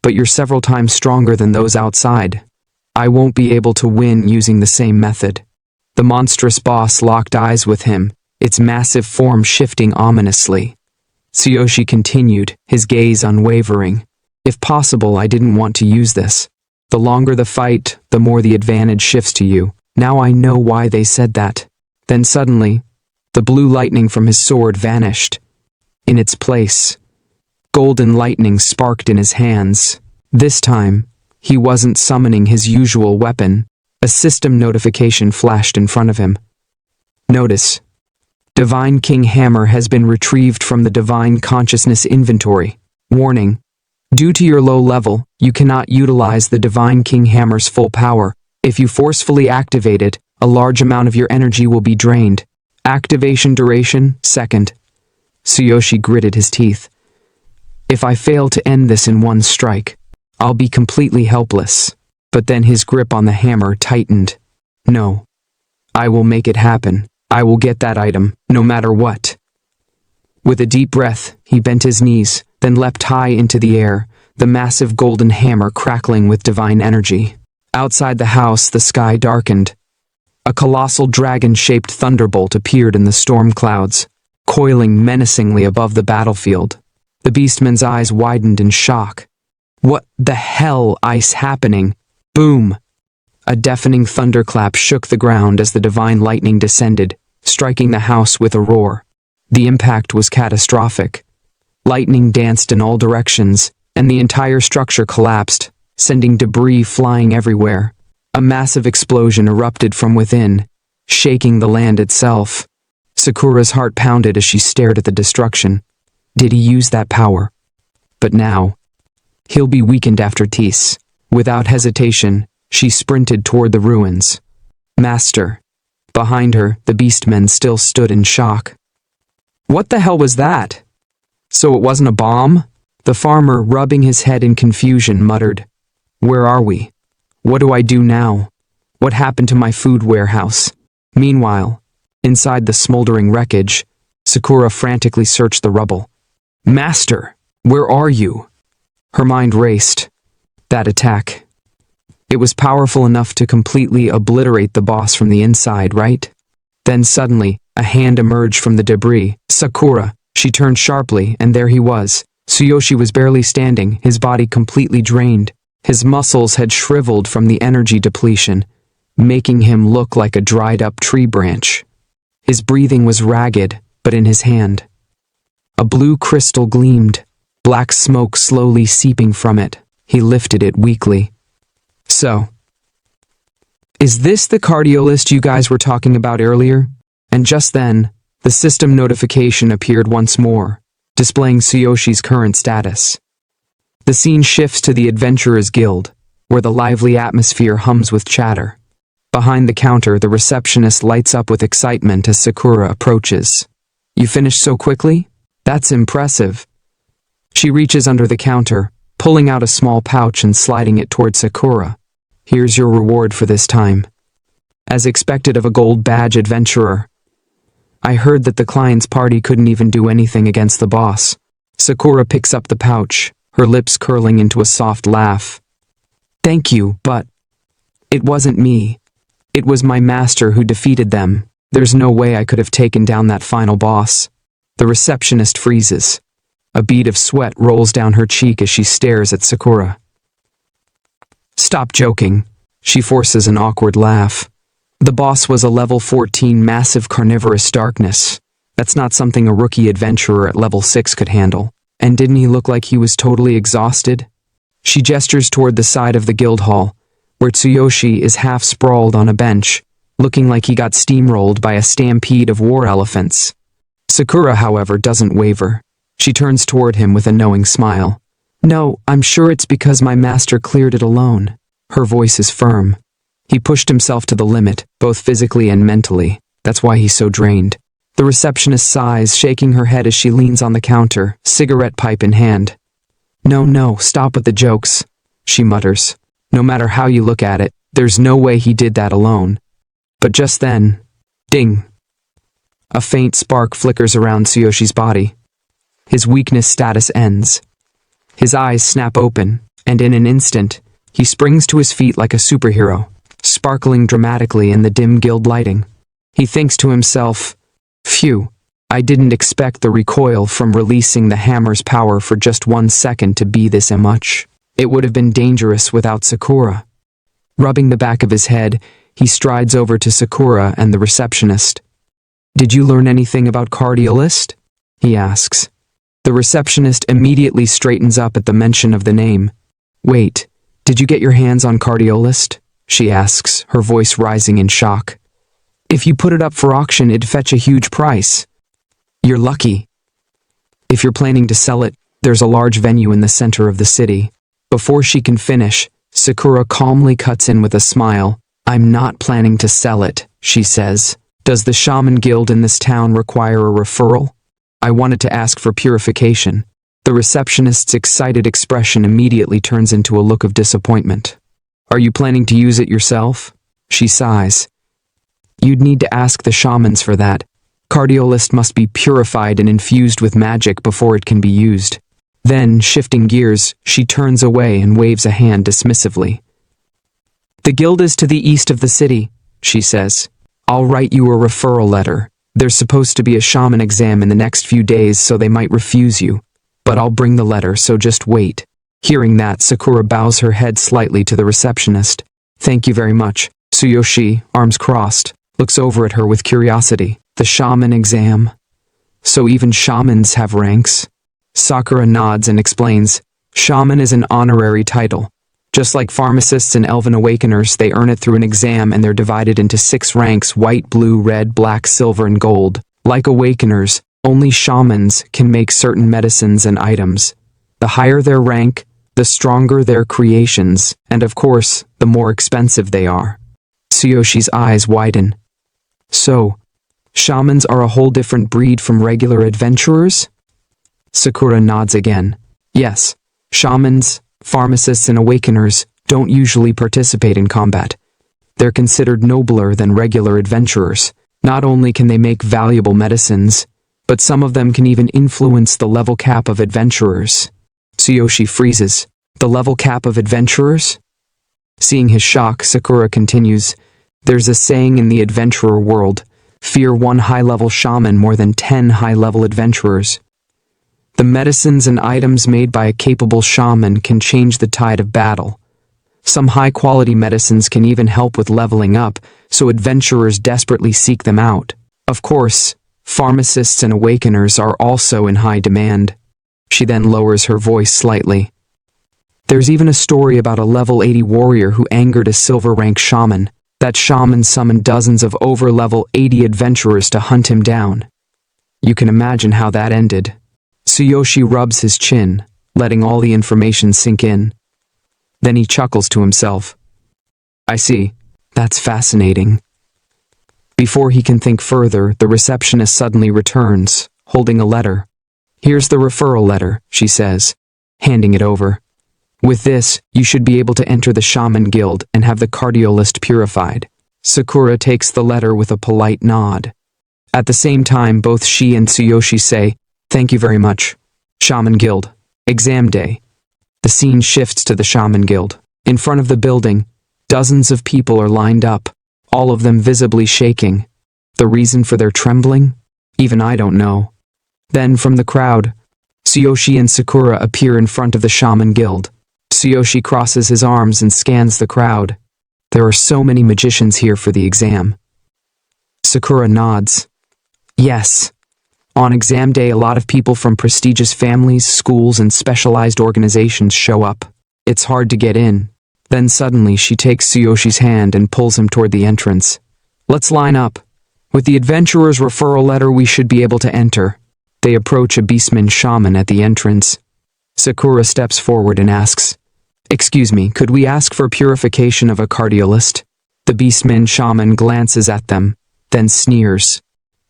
but you're several times stronger than those outside. I won't be able to win using the same method. The monstrous boss locked eyes with him, its massive form shifting ominously. Tsuyoshi continued, his gaze unwavering. If possible, I didn't want to use this. The longer the fight, the more the advantage shifts to you. Now I know why they said that. Then suddenly, the blue lightning from his sword vanished. In its place, golden lightning sparked in his hands. This time, he wasn't summoning his usual weapon. A system notification flashed in front of him. Notice: Divine King Hammer has been retrieved from the Divine Consciousness inventory. Warning: due to your low level, you cannot utilize the Divine King Hammer's full power. If you forcefully activate it, a large amount of your energy will be drained. Activation duration, second. Tsuyoshi gritted his teeth. If I fail to end this in one strike, I'll be completely helpless. But then his grip on the hammer tightened. No. I will make it happen. I will get that item, no matter what. With a deep breath, he bent his knees, then leapt high into the air, the massive golden hammer crackling with divine energy. Outside the house, the sky darkened. A colossal dragon-shaped thunderbolt appeared in the storm clouds, coiling menacingly above the battlefield. The beastman's eyes widened in shock. What the hell is happening? Boom! A deafening thunderclap shook the ground as the divine lightning descended, striking the house with a roar. The impact was catastrophic. Lightning danced in all directions, and the entire structure collapsed, sending debris flying everywhere. A massive explosion erupted from within, shaking the land itself. Sakura's heart pounded as she stared at the destruction. Did he use that power? But now, he'll be weakened after Tease. Without hesitation, she sprinted toward the ruins. Master. Behind her, the beastmen still stood in shock. What the hell was that? So it wasn't a bomb? The farmer, rubbing his head in confusion, muttered. Where are we? What do I do now? What happened to my food warehouse? Meanwhile, inside the smoldering wreckage, Sakura frantically searched the rubble. Master, where are you? Her mind raced. That attack. It was powerful enough to completely obliterate the boss from the inside, right? Then suddenly, a hand emerged from the debris. Sakura. She turned sharply, and there he was. Tsuyoshi was barely standing, his body completely drained. His muscles had shriveled from the energy depletion, making him look like a dried-up tree branch. His breathing was ragged, but in his hand, a blue crystal gleamed, black smoke slowly seeping from it. He lifted it weakly. So, is this the cardiolist you guys were talking about earlier? And just then, the system notification appeared once more, displaying Tsuyoshi's current status. The scene shifts to the Adventurers Guild, where the lively atmosphere hums with chatter. Behind the counter, the receptionist lights up with excitement as Sakura approaches. You finished so quickly? That's impressive. She reaches under the counter, pulling out a small pouch and sliding it toward Sakura. Here's your reward for this time. As expected of a gold badge adventurer. I heard that the client's party couldn't even do anything against the boss. Sakura picks up the pouch, her lips curling into a soft laugh. Thank you, but it wasn't me. It was my master who defeated them. There's no way I could have taken down that final boss. The receptionist freezes. A bead of sweat rolls down her cheek as she stares at Sakura. Stop joking. She forces an awkward laugh. The boss was a level 14 massive carnivorous darkness. That's not something a rookie adventurer at level 6 could handle. And didn't he look like he was totally exhausted? She gestures toward the side of the guild hall, where Tsuyoshi is half sprawled on a bench, looking like he got steamrolled by a stampede of war elephants. Sakura, however, doesn't waver. She turns toward him with a knowing smile. "No, I'm sure it's because my master cleared it alone." Her voice is firm. He pushed himself to the limit, both physically and mentally. That's why he's so drained. The receptionist sighs, shaking her head as she leans on the counter, cigarette pipe in hand. No, stop with the jokes," she mutters. "No matter how you look at it, there's no way he did that alone." But just then, ding! A faint spark flickers around Tsuyoshi's body. His weakness status ends. His eyes snap open, and in an instant, he springs to his feet like a superhero, sparkling dramatically in the dim guild lighting. He thinks to himself, "Phew, I didn't expect the recoil from releasing the hammer's power for just 1 second to be this much. It would have been dangerous without Sakura." Rubbing the back of his head, he strides over to Sakura and the receptionist. "Did you learn anything about cardiolist?" he asks. The receptionist immediately straightens up at the mention of the name. "Wait, did you get your hands on cardiolist?" she asks, her voice rising in shock. "If you put it up for auction, it'd fetch a huge price." "You're lucky. If you're planning to sell it, there's a large venue in the center of the city." Before she can finish, Sakura calmly cuts in with a smile. "I'm not planning to sell it," she says. "Does the shaman guild in this town require a referral? I wanted to ask for purification." The receptionist's excited expression immediately turns into a look of disappointment. "Are you planning to use it yourself?" She sighs. "You'd need to ask the shamans for that. Cardiolist must be purified and infused with magic before it can be used." Then, shifting gears, she turns away and waves a hand dismissively. "The guild is to the east of the city," she says. "I'll write you a referral letter. There's supposed to be a shaman exam in the next few days, so they might refuse you. But I'll bring the letter, so just wait." Hearing that, Sakura bows her head slightly to the receptionist. "Thank you very much." Tsuyoshi, arms crossed, looks over at her with curiosity. "The shaman exam? So even shamans have ranks?" Sakura nods and explains, "Shaman is an honorary title. Just like pharmacists and elven awakeners, they earn it through an exam and they're divided into 6 ranks: white, blue, red, black, silver, and gold. Like awakeners, only shamans can make certain medicines and items. The higher their rank, the stronger their creations, and of course, the more expensive they are." Tsuyoshi's eyes widen. "So, shamans are a whole different breed from regular adventurers?" Sakura nods again. "Yes, shamans, pharmacists, and awakeners don't usually participate in combat. They're considered nobler than regular adventurers. Not only can they make valuable medicines, but some of them can even influence the level cap of adventurers." Tsuyoshi freezes. "The level cap of adventurers?" Seeing his shock, Sakura continues, "There's a saying in the adventurer world, fear 1 high-level shaman more than 10 high-level adventurers. The medicines and items made by a capable shaman can change the tide of battle. Some high-quality medicines can even help with leveling up, so adventurers desperately seek them out. Of course, pharmacists and awakeners are also in high demand." She then lowers her voice slightly. "There's even a story about a level 80 warrior who angered a silver-rank shaman. That shaman summoned dozens of over-level 80 adventurers to hunt him down. You can imagine how that ended." Tsuyoshi rubs his chin, letting all the information sink in. Then he chuckles to himself. "I see. That's fascinating." Before he can think further, the receptionist suddenly returns, holding a letter. "Here's the referral letter," she says, handing it over. "With this, you should be able to enter the Shaman Guild and have the cardiolist purified." Sakura takes the letter with a polite nod. At the same time, both she and Tsuyoshi say, "Thank you very much." Shaman Guild. Exam day. The scene shifts to the Shaman Guild. In front of the building, dozens of people are lined up, all of them visibly shaking. The reason for their trembling? Even I don't know. Then from the crowd, Tsuyoshi and Sakura appear in front of the Shaman Guild. Tsuyoshi crosses his arms and scans the crowd. There are so many magicians here for the exam. Sakura nods. Yes. On exam day, a lot of people from prestigious families, schools, and specialized organizations show up. It's hard to get in. Then suddenly she takes Tsuyoshi's hand and pulls him toward the entrance. Let's line up. With the adventurer's referral letter, we should be able to enter. They approach a beastman shaman at the entrance. Sakura steps forward and asks, "Excuse me, could we ask for purification of a cardiolist?" The beastman shaman glances at them, then sneers.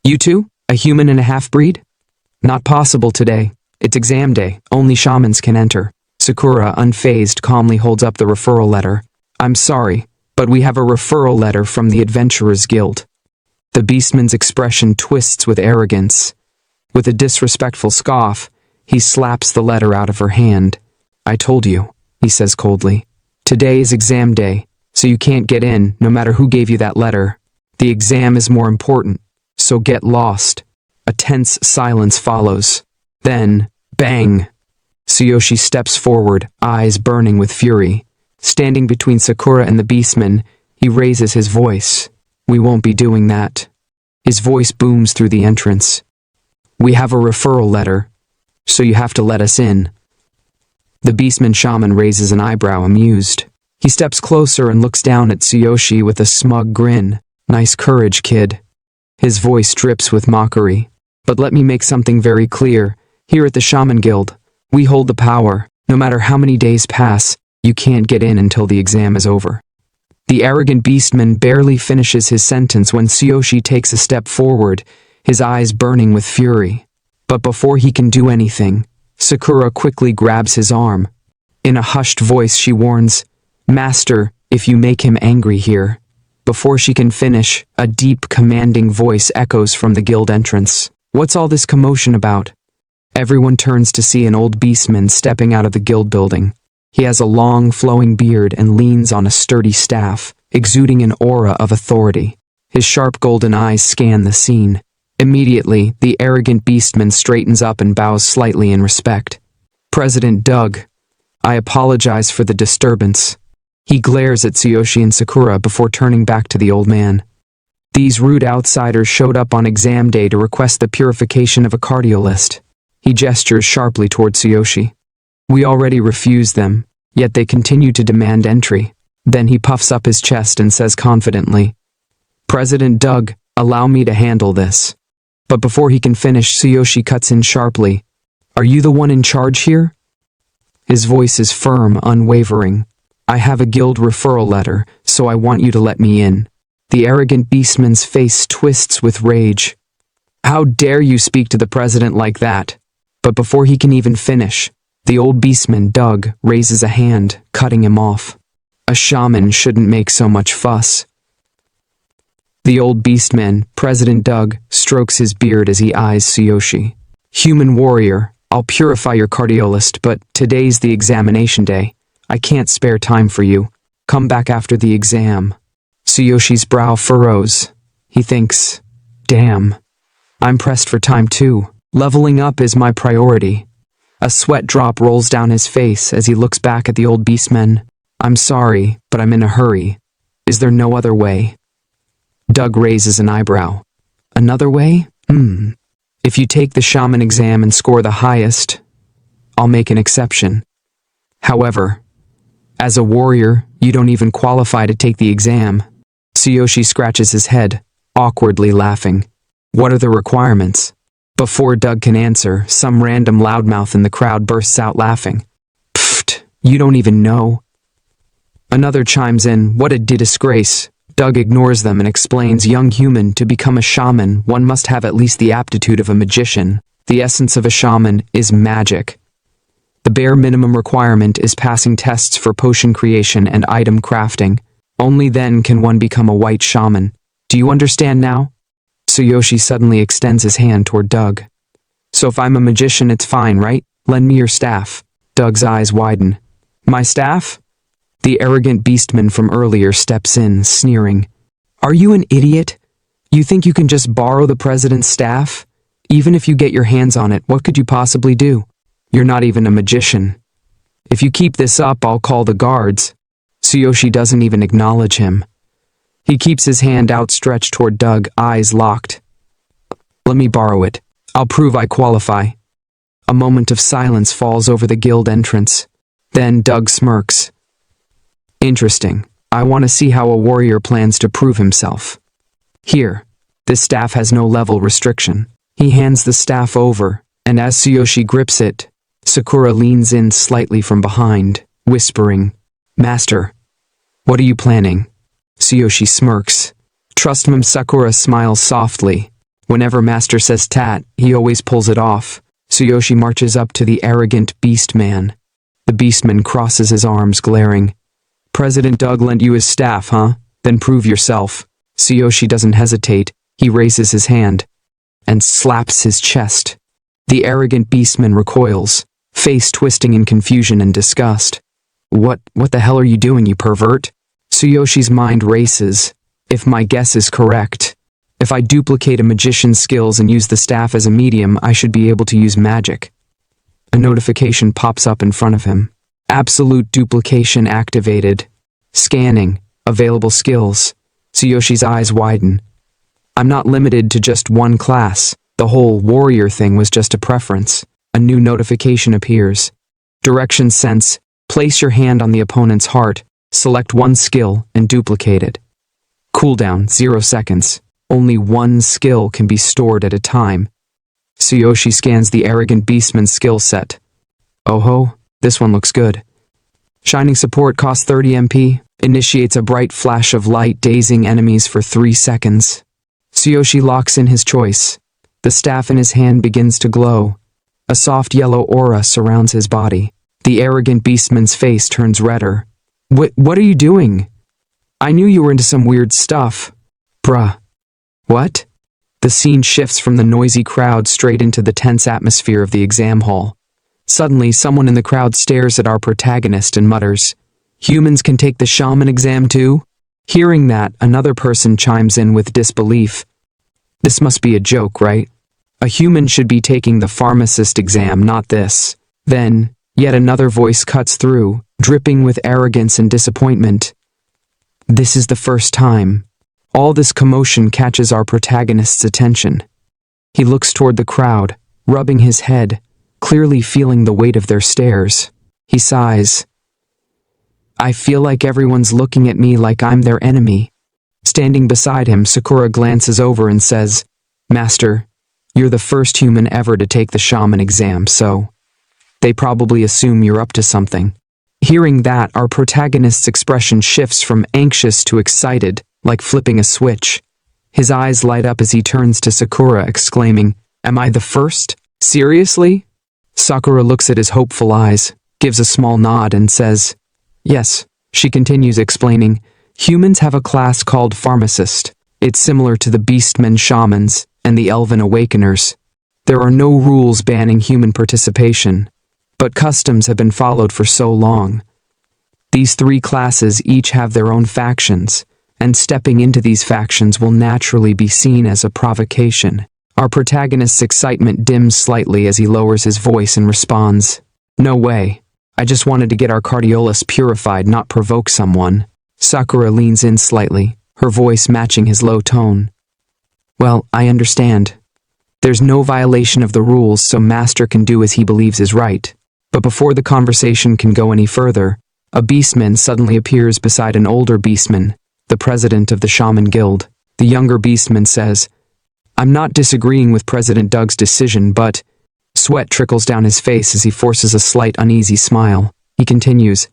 "You two? A human and a half-breed? Not possible today. It's exam day. Only shamans can enter." Sakura, unfazed, calmly holds up the referral letter. "I'm sorry, but we have a referral letter from the Adventurers Guild." The beastman's expression twists with arrogance. With a disrespectful scoff, he slaps the letter out of her hand. "I told you," he says coldly. "Today is exam day, so you can't get in no matter who gave you that letter. The exam is more important, so get lost." A tense silence follows. Then, bang! Tsuyoshi steps forward, eyes burning with fury. Standing between Sakura and the beastman, he raises his voice. "We won't be doing that." His voice booms through the entrance. "We have a referral letter, so you have to let us in." The beastman shaman raises an eyebrow, amused. He steps closer and looks down at Tsuyoshi with a smug grin. "Nice courage, kid." His voice drips with mockery. "But let me make something very clear. Here at the Shaman Guild, we hold the power. No matter how many days pass, you can't get in until the exam is over." The arrogant beastman barely finishes his sentence when Tsuyoshi takes a step forward, his eyes burning with fury. But before he can do anything, Sakura quickly grabs his arm. In a hushed voice, she warns, "Master, if you make him angry here." Before she can finish, a deep, commanding voice echoes from the guild entrance. "What's all this commotion about?" Everyone turns to see an old beastman stepping out of the guild building. He has a long, flowing beard and leans on a sturdy staff, exuding an aura of authority. His sharp golden eyes scan the scene. Immediately, the arrogant beastman straightens up and bows slightly in respect. "President Doug, I apologize for the disturbance." He glares at Tsuyoshi and Sakura before turning back to the old man. "These rude outsiders showed up on exam day to request the purification of a cardiolist." He gestures sharply toward Tsuyoshi. "We already refused them, yet they continue to demand entry." Then he puffs up his chest and says confidently, "President Doug, allow me to handle this." But before he can finish, Tsuyoshi cuts in sharply. "Are you the one in charge here?" His voice is firm, unwavering. "I have a guild referral letter, so I want you to let me in." The arrogant beastman's face twists with rage. "How dare you speak to the president like that?" But before he can even finish, the old beastman, Doug, raises a hand, cutting him off. "A shaman shouldn't make so much fuss." The old beastman, President Doug, strokes his beard as he eyes Tsuyoshi. "Human warrior, I'll purify your cardiolist, but today's the examination day. I can't spare time for you. Come back after the exam." Tsuyoshi's brow furrows. He thinks, "Damn, I'm pressed for time too. Leveling up is my priority." A sweat drop rolls down his face as he looks back at the old beastman. "I'm sorry, but I'm in a hurry. Is there no other way?" Doug raises an eyebrow. "Another way? If you take the shaman exam and score the highest, I'll make an exception. However, as a warrior, you don't even qualify to take the exam." Tsuyoshi scratches his head, awkwardly laughing. "What are the requirements?" Before Doug can answer, some random loudmouth in the crowd bursts out laughing. "Pfft, you don't even know." Another chimes in, "What a disgrace." Doug ignores them and explains, "Young human, to become a shaman, one must have at least the aptitude of a magician. The essence of a shaman is magic. The bare minimum requirement is passing tests for potion creation and item crafting. Only then can one become a white shaman. Do you understand now?" Tsuyoshi suddenly extends his hand toward Doug. "So if I'm a magician, it's fine, right? Lend me your staff." Doug's eyes widen. "My staff?" The arrogant beastman from earlier steps in, sneering. "Are you an idiot? You think you can just borrow the president's staff? Even if you get your hands on it, what could you possibly do? You're not even a magician. If you keep this up, I'll call the guards." Tsuyoshi doesn't even acknowledge him. He keeps his hand outstretched toward Doug, eyes locked. Let me borrow it. I'll prove I qualify. A moment of silence falls over the guild entrance. Then Doug smirks. Interesting. I want to see how a warrior plans to prove himself. Here, this staff has no level restriction. He hands the staff over, and as Tsuyoshi grips it, Sakura leans in slightly from behind, whispering, Master, what are you planning? Tsuyoshi smirks. Trust me, Sakura smiles softly. Whenever Master says tat, he always pulls it off. Tsuyoshi marches up to the arrogant beastman. The beastman crosses his arms, glaring. President Doug lent you his staff, huh? Then prove yourself. Tsuyoshi doesn't hesitate. He raises his hand and slaps his chest. The arrogant beastman recoils, face twisting in confusion and disgust. What the hell are you doing, you pervert? Tsuyoshi's mind races. If my guess is correct, if I duplicate a magician's skills and use the staff as a medium, I should be able to use magic. A notification pops up in front of him. Absolute duplication activated. Scanning. Available skills. Tsuyoshi's eyes widen. I'm not limited to just one class. The whole warrior thing was just a preference. A new notification appears. Direction sense. Place your hand on the opponent's heart. Select one skill and duplicate it. Cooldown 0 seconds. Only one skill can be stored at a time. Tsuyoshi scans the arrogant beastman's skill set. Oh ho, this one looks good. Shining support costs 30 MP. Initiates a bright flash of light, dazing enemies for 3 seconds. Tsuyoshi locks in his choice. The staff in his hand begins to glow. A soft yellow aura surrounds his body. The arrogant beastman's face turns redder. What are you doing? I knew you were into some weird stuff. Bruh. What? The scene shifts from the noisy crowd straight into the tense atmosphere of the exam hall. Suddenly, someone in the crowd stares at our protagonist and mutters, Humans can take the shaman exam too? Hearing that, another person chimes in with disbelief. This must be a joke, right? A human should be taking the pharmacist exam, not this. Then, yet another voice cuts through, dripping with arrogance and disappointment. This is the first time. All this commotion catches our protagonist's attention. He looks toward the crowd, rubbing his head, clearly feeling the weight of their stares. He sighs. I feel like everyone's looking at me like I'm their enemy. Standing beside him, Sakura glances over and says, Master, you're the first human ever to take the shaman exam, so they probably assume you're up to something. Hearing that, our protagonist's expression shifts from anxious to excited, like flipping a switch. His eyes light up as he turns to Sakura, exclaiming, Am I the first? Seriously? Sakura looks at his hopeful eyes, gives a small nod, and says, Yes. She continues explaining, Humans have a class called pharmacist. It's similar to the beastmen shamans and the elven awakeners. There are no rules banning human participation, but customs have been followed for so long. These 3 classes each have their own factions, and stepping into these factions will naturally be seen as a provocation. Our protagonist's excitement dims slightly as he lowers his voice and responds, No way. I just wanted to get our cardiolus purified, not provoke someone. Sakura leans in slightly, her voice matching his low tone. Well, I understand. There's no violation of the rules, so Master can do as he believes is right. But before the conversation can go any further, a beastman suddenly appears beside an older beastman, the president of the Shaman Guild. The younger beastman says, I'm not disagreeing with President Doug's decision, but... Sweat trickles down his face as he forces a slight uneasy smile. He continues,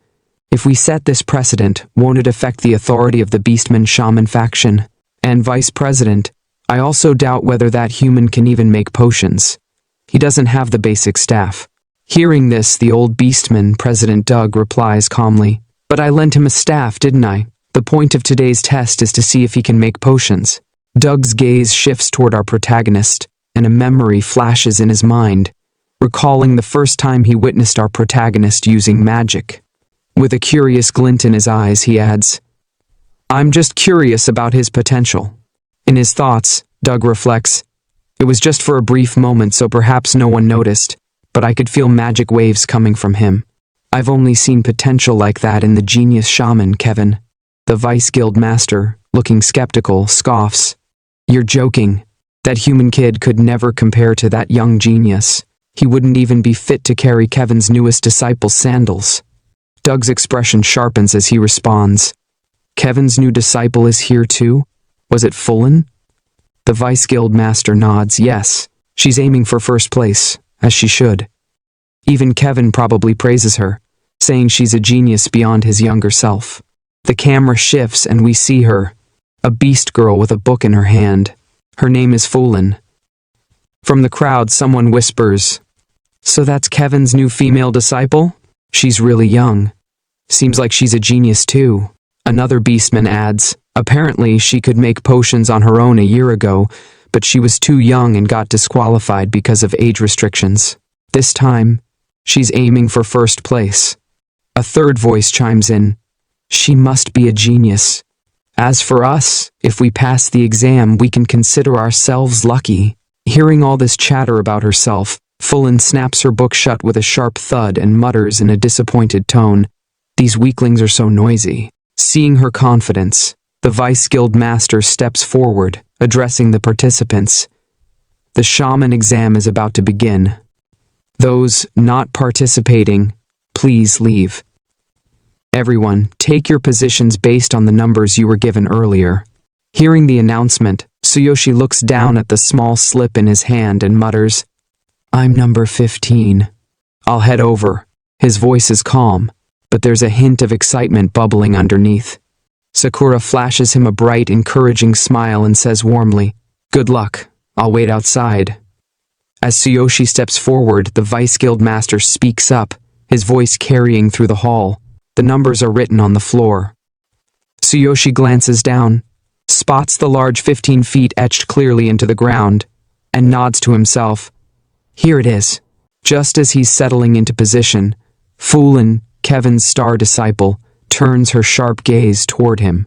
If we set this precedent, won't it affect the authority of the beastman shaman faction? And Vice President, I also doubt whether that human can even make potions. He doesn't have the basic staff. Hearing this, the old beastman, President Doug, replies calmly, But I lent him a staff, didn't I? The point of today's test is to see if he can make potions. Doug's gaze shifts toward our protagonist, and a memory flashes in his mind, recalling the first time he witnessed our protagonist using magic. With a curious glint in his eyes, he adds, I'm just curious about his potential. In his thoughts, Doug reflects, It was just for a brief moment, so perhaps no one noticed, but I could feel magic waves coming from him. I've only seen potential like that in the genius shaman, Kevin. The Vice Guild Master, looking skeptical, scoffs. You're joking. That human kid could never compare to that young genius. He wouldn't even be fit to carry Kevin's newest disciple's sandals. Doug's expression sharpens as he responds. Kevin's new disciple is here too? Was it Fullen? The Vice Guild Master nods. Yes, she's aiming for first place, as she should. Even Kevin probably praises her, saying she's a genius beyond his younger self. The camera shifts and we see her, a beast girl with a book in her hand. Her name is Fullen. From the crowd, someone whispers, "So that's Kevin's new female disciple? She's really young. Seems like she's a genius too." Another beastman adds, "Apparently she could make potions on her own a year ago, but she was too young and got disqualified because of age restrictions. This time, she's aiming for first place." A third voice chimes in, "She must be a genius. As for us, if we pass the exam, we can consider ourselves lucky." Hearing all this chatter about herself, Fullen snaps her book shut with a sharp thud and mutters in a disappointed tone, "These weaklings are so noisy." Seeing her confidence, the Vice Guild Master steps forward, addressing the participants. The shaman exam is about to begin. Those not participating, please leave. Everyone, take your positions based on the numbers you were given earlier. Hearing the announcement, Tsuyoshi looks down at the small slip in his hand and mutters, "I'm number 15. I'll head over." His voice is calm, but there's a hint of excitement bubbling underneath. Sakura flashes him a bright, encouraging smile and says warmly, "Good luck. I'll wait outside." As Tsuyoshi steps forward, the Vice Guild Master speaks up, his voice carrying through the hall. The numbers are written on the floor. Tsuyoshi glances down, spots the large 15 feet etched clearly into the ground, and nods to himself. Here it is. Just as he's settling into position, Fullen, Kevin's star disciple, turns her sharp gaze toward him.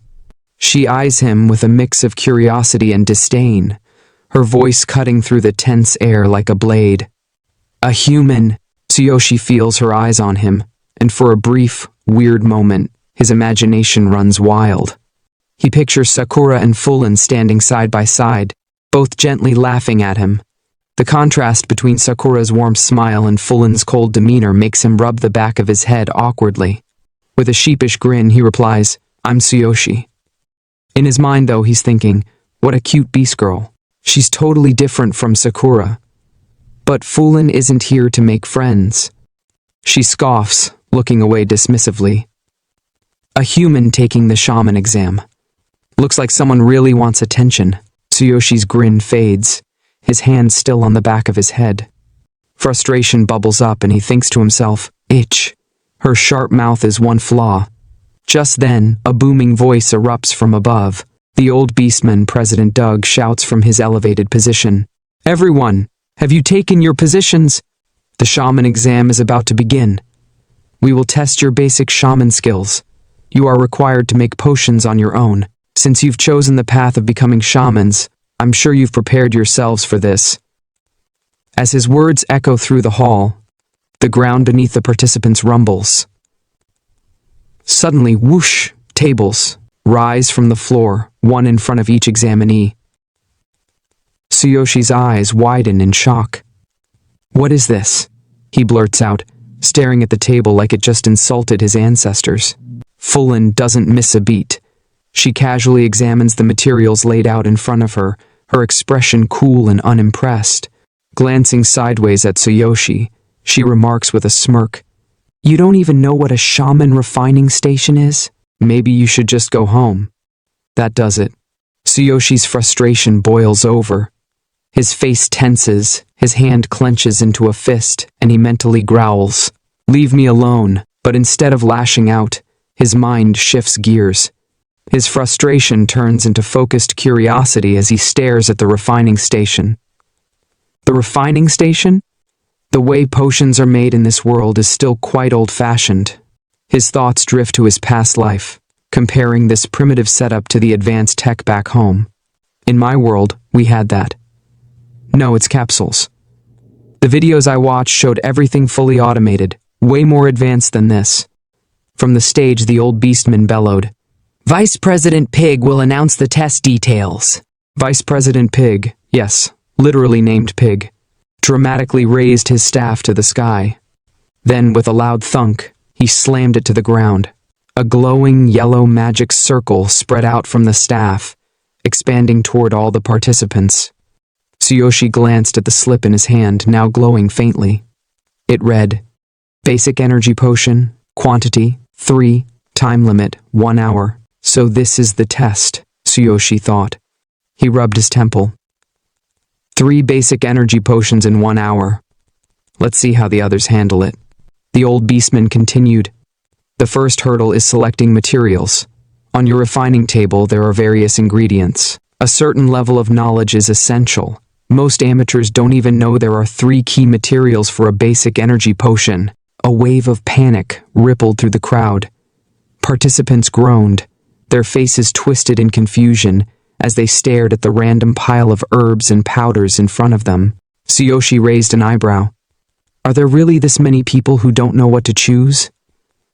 She eyes him with a mix of curiosity and disdain, her voice cutting through the tense air like a blade. A human. Tsuyoshi feels her eyes on him, and for a brief, weird moment, his imagination runs wild. He pictures Sakura and Fullen standing side by side, both gently laughing at him. The contrast between Sakura's warm smile and Fullen's cold demeanor makes him rub the back of his head awkwardly. With a sheepish grin, he replies, "I'm Tsuyoshi." In his mind, though, he's thinking, what a cute beast girl. She's totally different from Sakura. But Fullen isn't here to make friends. She scoffs, looking away dismissively. A human taking the shaman exam. Looks like someone really wants attention. Tsuyoshi's grin fades, his hand still on the back of his head. Frustration bubbles up and he thinks to himself, "Itch." Her sharp mouth is one flaw. Just then, a booming voice erupts from above. The old beastman, President Doug, shouts from his elevated position, "Everyone, have you taken your positions? The shaman exam is about to begin. We will test your basic shaman skills. You are required to make potions on your own. Since you've chosen the path of becoming shamans, I'm sure you've prepared yourselves for this." As his words echo through the hall, the ground beneath the participants rumbles. Suddenly, whoosh, tables rise from the floor, one in front of each examinee. Tsuyoshi's eyes widen in shock. "What is this?" he blurts out, staring at the table like it just insulted his ancestors. Fullen doesn't miss a beat. She casually examines the materials laid out in front of her, her expression cool and unimpressed. Glancing sideways at Tsuyoshi, she remarks with a smirk, "You don't even know what a shaman refining station is? Maybe you should just go home." That does it. Tsuyoshi's frustration boils over. His face tenses, his hand clenches into a fist, and he mentally growls, "Leave me alone." But instead of lashing out, his mind shifts gears. His frustration turns into focused curiosity as he stares at the refining station. The refining station? The way potions are made in this world is still quite old-fashioned. His thoughts drift to his past life, comparing this primitive setup to the advanced tech back home. In my world, we had that. No, it's capsules. The videos I watched showed everything fully automated, Way more advanced than this. From the stage, the old beastman bellowed, "Vice President Pig will announce the test details." Vice President Pig, yes, literally named Pig, dramatically raised his staff to the sky. Then, with a loud thunk, he slammed it to the ground. A glowing yellow magic circle spread out from the staff, expanding toward all the participants. Tsuyoshi glanced at the slip in his hand, now glowing faintly. It read, "Basic energy potion, quantity, 3, time limit, 1 hour. So this is the test," Tsuyoshi thought. He rubbed his temple. 3 basic energy potions in 1 hour. Let's see how the others handle it. The old beastman continued. The first hurdle is selecting materials. On your refining table, there are various ingredients. A certain level of knowledge is essential. Most amateurs don't even know there are 3 key materials for a basic energy potion. A wave of panic rippled through the crowd. Participants groaned, their faces twisted in confusion as they stared at the random pile of herbs and powders in front of them. Tsuyoshi raised an eyebrow. Are there really this many people who don't know what to choose?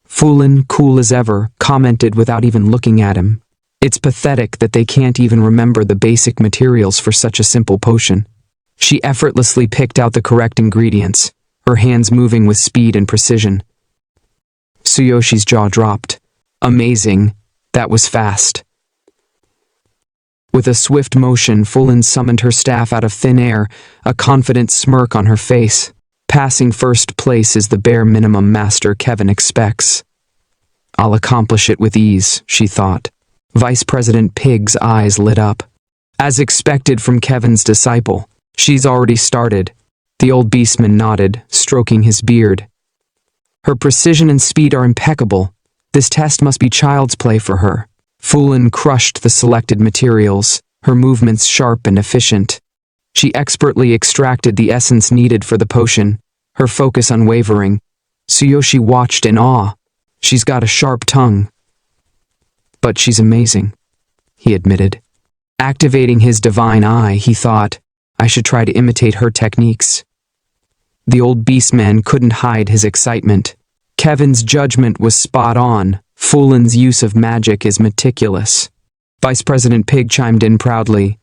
Fulin, cool as ever, commented without even looking at him. It's pathetic that they can't even remember the basic materials for such a simple potion. She effortlessly picked out the correct ingredients, her hands moving with speed and precision. Tsuyoshi's jaw dropped. Amazing. That was fast. With a swift motion, Fulin summoned her staff out of thin air, a confident smirk on her face. Passing first place is the bare minimum Master Kevin expects. I'll accomplish it with ease, she thought. Vice President Pig's eyes lit up. As expected from Kevin's disciple, she's already started. The old beastman nodded, stroking his beard. Her precision and speed are impeccable. This test must be child's play for her. Fulin crushed the selected materials, her movements sharp and efficient. She expertly extracted the essence needed for the potion, her focus unwavering. Tsuyoshi watched in awe. She's got a sharp tongue. But she's amazing, he admitted. Activating his divine eye, he thought, I should try to imitate her techniques. The old beastman couldn't hide his excitement. Kevin's judgment was spot on. Fulin's use of magic is meticulous. Vice President Pig chimed in proudly.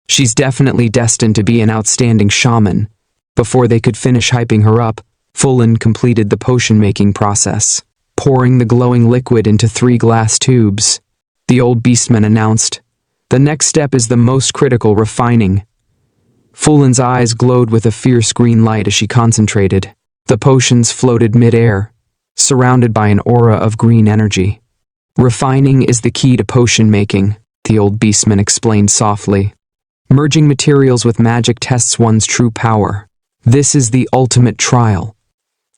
She's definitely destined to be an outstanding shaman. Before they could finish hyping her up, Fulin completed the potion-making process, pouring the glowing liquid into 3 glass tubes. The old beastman announced, "The next step is the most critical, refining." Fulin's eyes glowed with a fierce green light as she concentrated. The potions floated mid-air, surrounded by an aura of green energy. Refining is the key to potion making, the old beastman explained softly. Merging materials with magic tests one's true power. This is the ultimate trial.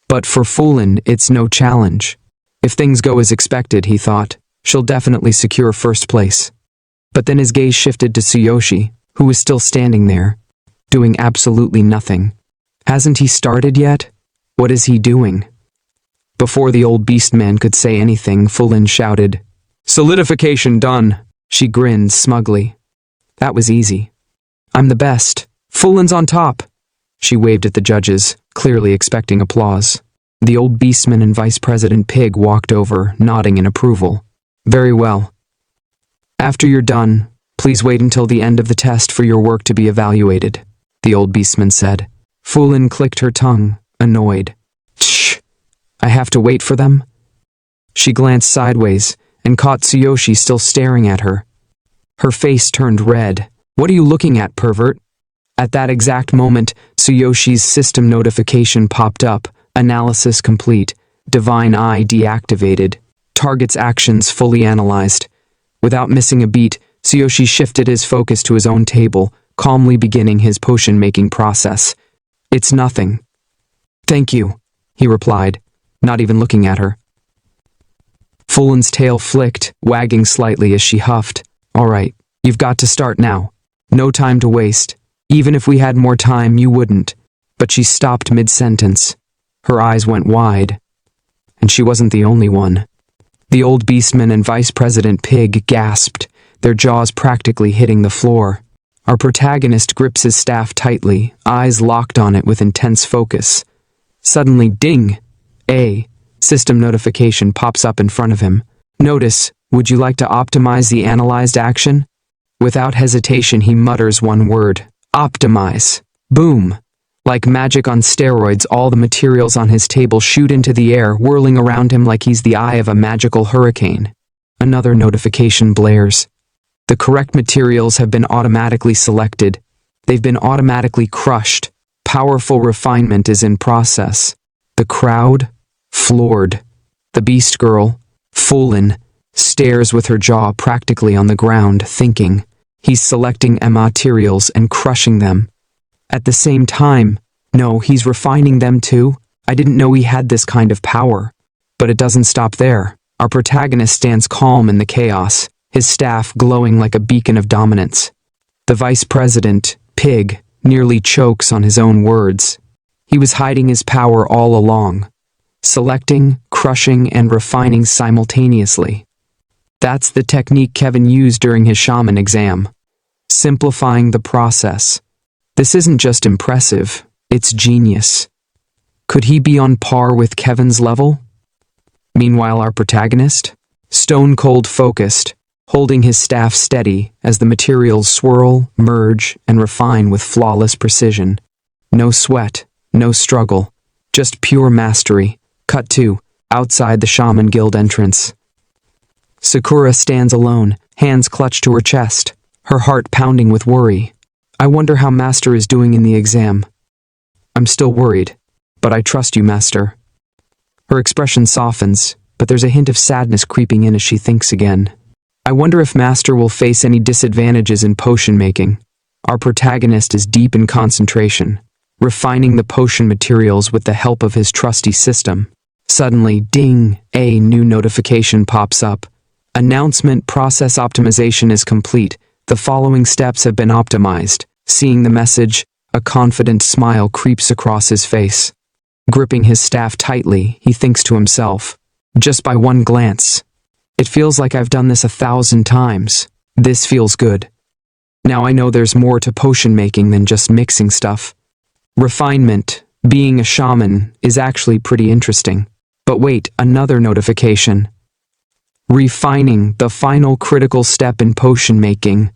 But for Fulin, it's no challenge. If things go as expected, he thought, she'll definitely secure first place. But then his gaze shifted to Tsuyoshi, who was still standing there, doing absolutely nothing. Hasn't he started yet? What is he doing? Before the old beastman could say anything, Fulin shouted, "Solidification done!" She grinned smugly. That was easy. I'm the best. Fulin's on top. She waved at the judges, clearly expecting applause. The old beastman and Vice President Pig walked over, nodding in approval. Very well. After you're done, please wait until the end of the test for your work to be evaluated, the old beastman said. Fulin clicked her tongue, annoyed. Shh! I have to wait for them? She glanced sideways and caught Tsuyoshi still staring at her. Her face turned red. What are you looking at, pervert? At that exact moment, Tsuyoshi's system notification popped up. Analysis complete. Divine Eye deactivated. Target's actions fully analyzed. Without missing a beat, Tsuyoshi shifted his focus to his own table, calmly beginning his potion-making process. It's nothing. Thank you, he replied, not even looking at her. Fulin's tail flicked, wagging slightly as she huffed. All right, you've got to start now. No time to waste. Even if we had more time, you wouldn't. But she stopped mid-sentence. Her eyes went wide. And she wasn't the only one. The old beastman and Vice President Pig gasped, their jaws practically hitting the floor. Our protagonist grips his staff tightly, eyes locked on it with intense focus. Suddenly, ding! A system notification pops up in front of him. Notice, would you like to optimize the analyzed action? Without hesitation, he mutters one word. Optimize. Boom. Like magic on steroids, all the materials on his table shoot into the air, whirling around him like he's the eye of a magical hurricane. Another notification blares. The correct materials have been automatically selected. They've been automatically crushed. Powerful refinement is in process. The crowd, floored. The beast girl, Foolin, stares with her jaw practically on the ground, thinking. He's selecting materials and crushing them. At the same time, no, he's refining them too. I didn't know he had this kind of power. But it doesn't stop there. Our protagonist stands calm in the chaos, his staff glowing like a beacon of dominance. The vice president, Pig, nearly chokes on his own words. He was hiding his power all along, selecting, crushing, and refining simultaneously. That's the technique Kevin used during his shaman exam. Simplifying the process. This isn't just impressive, it's genius. Could he be on par with Kevin's level? Meanwhile, our protagonist, stone-cold focused, holding his staff steady as the materials swirl, merge, and refine with flawless precision. No sweat, no struggle, just pure mastery. Cut to, outside the Shaman Guild entrance. Sakura stands alone, hands clutched to her chest, her heart pounding with worry. I wonder how Master is doing in the exam. I'm still worried, but I trust you, Master. Her expression softens, but there's a hint of sadness creeping in as she thinks again. I wonder if Master will face any disadvantages in potion making. Our protagonist is deep in concentration, refining the potion materials with the help of his trusty system. Suddenly, ding, a new notification pops up. Announcement process optimization is complete. The following steps have been optimized. Seeing the message, a confident smile creeps across his face. Gripping his staff tightly, he thinks to himself, just by one glance. It feels like I've done this 1,000 times. This feels good. Now I know there's more to potion making than just mixing stuff. Refinement, being a shaman, is actually pretty interesting. But wait, another notification. Refining, the final critical step in potion making.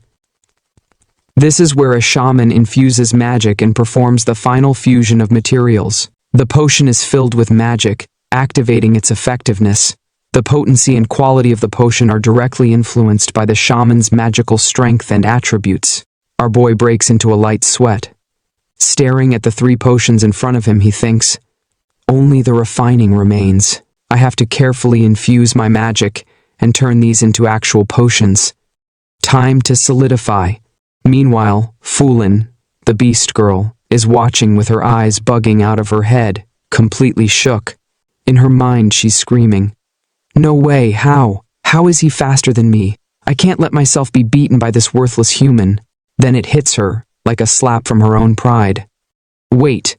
This is where a shaman infuses magic and performs the final fusion of materials. The potion is filled with magic, activating its effectiveness. The potency and quality of the potion are directly influenced by the shaman's magical strength and attributes. Our boy breaks into a light sweat. Staring at the 3 potions in front of him, he thinks, only the refining remains. I have to carefully infuse my magic and turn these into actual potions. Time to solidify. Meanwhile, Foolin, the beast girl, is watching with her eyes bugging out of her head, completely shook. In her mind, she's screaming, no way, how? How is he faster than me? I can't let myself be beaten by this worthless human. Then it hits her, like a slap from her own pride. Wait,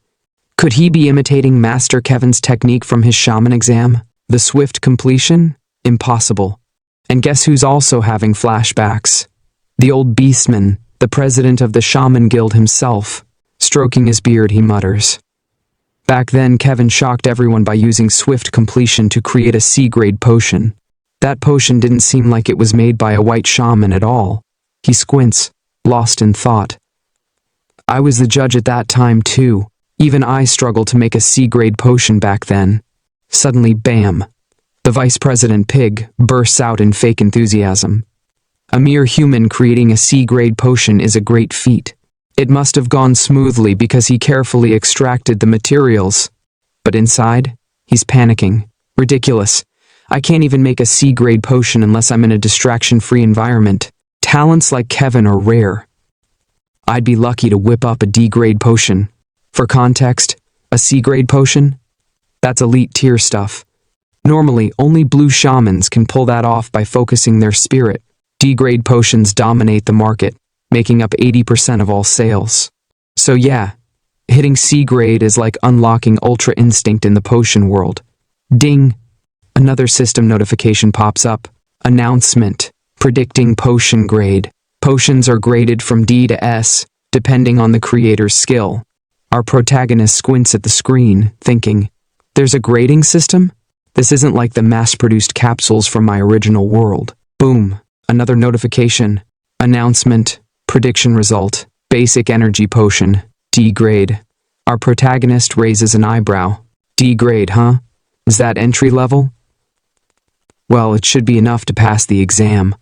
could he be imitating Master Kevin's technique from his shaman exam? The swift completion? Impossible. And guess who's also having flashbacks? The old beastman, the president of the Shaman Guild himself. Stroking his beard, he mutters. Back then, Kevin shocked everyone by using swift completion to create a C-grade potion. That potion didn't seem like it was made by a white shaman at all. He squints, lost in thought. I was the judge at that time too. Even I struggled to make a C-grade potion back then. Suddenly, bam! The vice president Pig bursts out in fake enthusiasm. A mere human creating a C-grade potion is a great feat. It must have gone smoothly because he carefully extracted the materials. But inside, he's panicking. Ridiculous. I can't even make a C-grade potion unless I'm in a distraction-free environment. Talents like Kevin are rare. I'd be lucky to whip up a D-grade potion. For context, a C-grade potion? That's elite tier stuff. Normally, only blue shamans can pull that off by focusing their spirit. D-grade potions dominate the market, making up 80% of all sales. So yeah, hitting C-grade is like unlocking Ultra Instinct in the potion world. Ding! Another system notification pops up. Announcement. Predicting potion grade. Potions are graded from D to S, depending on the creator's skill. Our protagonist squints at the screen, thinking, There's a grading system? This isn't like the mass-produced capsules from my original world. Boom. Another notification. Announcement. Prediction result. Basic energy potion. D grade. Our protagonist raises an eyebrow. D grade, huh? Is that entry level? Well, it should be enough to pass the exam.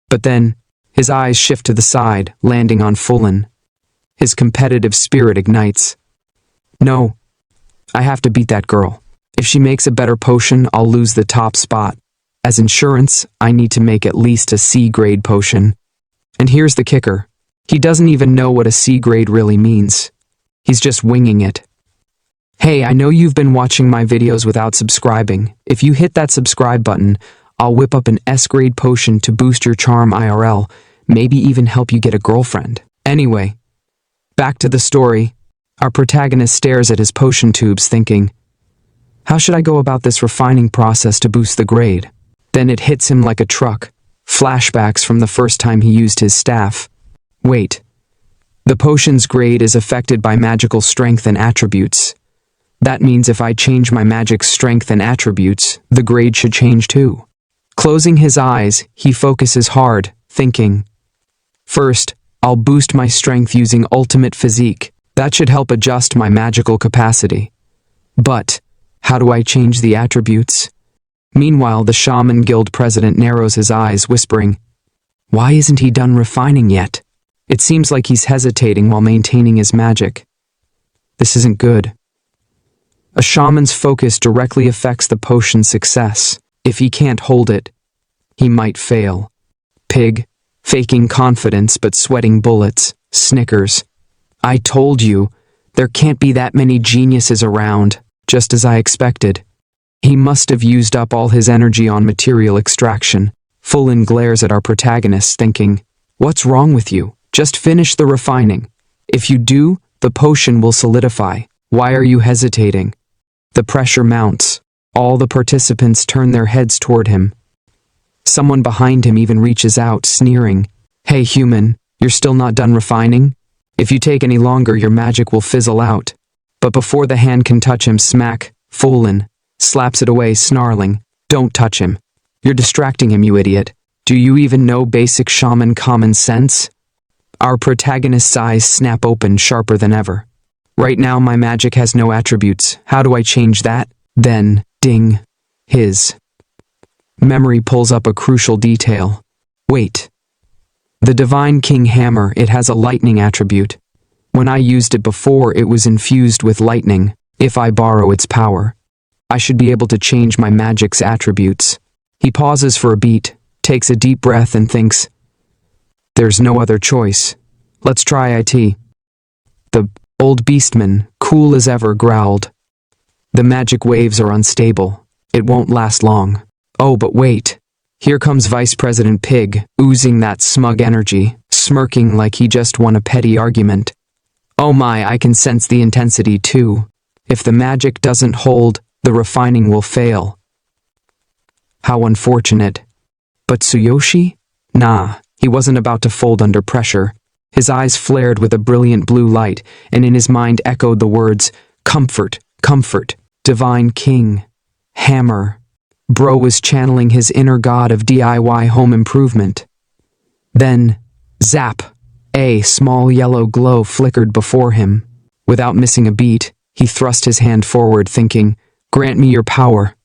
But then, his eyes shift to the side, landing on Fulin. His competitive spirit ignites. No, I have to beat that girl. If she makes a better potion, I'll lose the top spot. As insurance, I need to make at least a C-grade potion. And here's the kicker. He doesn't even know what a C-grade really means. He's just winging it. Hey, I know you've been watching my videos without subscribing. If you hit that subscribe button, I'll whip up an S-grade potion to boost your charm IRL, maybe even help you get a girlfriend. Anyway, back to the story. Our protagonist stares at his potion tubes thinking, how should I go about this refining process to boost the grade? Then it hits him like a truck. Flashbacks from the first time he used his staff. Wait. The potion's grade is affected by magical strength and attributes. That means if I change my magic's strength and attributes, the grade should change too. Closing his eyes, he focuses hard, thinking, first, I'll boost my strength using ultimate physique. That should help adjust my magical capacity. But, how do I change the attributes? Meanwhile, the Shaman Guild president narrows his eyes, whispering, why isn't he done refining yet? It seems like he's hesitating while maintaining his magic. This isn't good. A shaman's focus directly affects the potion's success. If he can't hold it, he might fail. Pig, faking confidence but sweating bullets, snickers. I told you, there can't be that many geniuses around, just as I expected. He must have used up all his energy on material extraction. Fulin glares at our protagonist, thinking, what's wrong with you? Just finish the refining. If you do, the potion will solidify. Why are you hesitating? The pressure mounts. All the participants turn their heads toward him. Someone behind him even reaches out, sneering, hey human, you're still not done refining? If you take any longer, your magic will fizzle out. But before the hand can touch him, smack, Fulin slaps it away, snarling, don't touch him. You're distracting him, you idiot. Do you even know basic shaman common sense? Our protagonist's eyes snap open, sharper than ever. Right now, my magic has no attributes. How do I change that? Then, ding, his memory pulls up a crucial detail. Wait. The Divine King Hammer, it has a lightning attribute. When I used it before, it was infused with lightning. If I borrow its power, I should be able to change my magic's attributes. He pauses for a beat, takes a deep breath and thinks, there's no other choice. Let's try it. The old beastman, cool as ever, growled. The magic waves are unstable. It won't last long. Oh, but wait. Here comes Vice President Pig, oozing that smug energy, smirking like he just won a petty argument. Oh my, I can sense the intensity too. If the magic doesn't hold, the refining will fail. How unfortunate. But Tsuyoshi? Nah, he wasn't about to fold under pressure. His eyes flared with a brilliant blue light, and in his mind echoed the words, comfort, comfort, divine king, hammer. Bro was channeling his inner god of DIY home improvement. Then, zap, a small yellow glow flickered before him. Without missing a beat, he thrust his hand forward, thinking, grant me your power.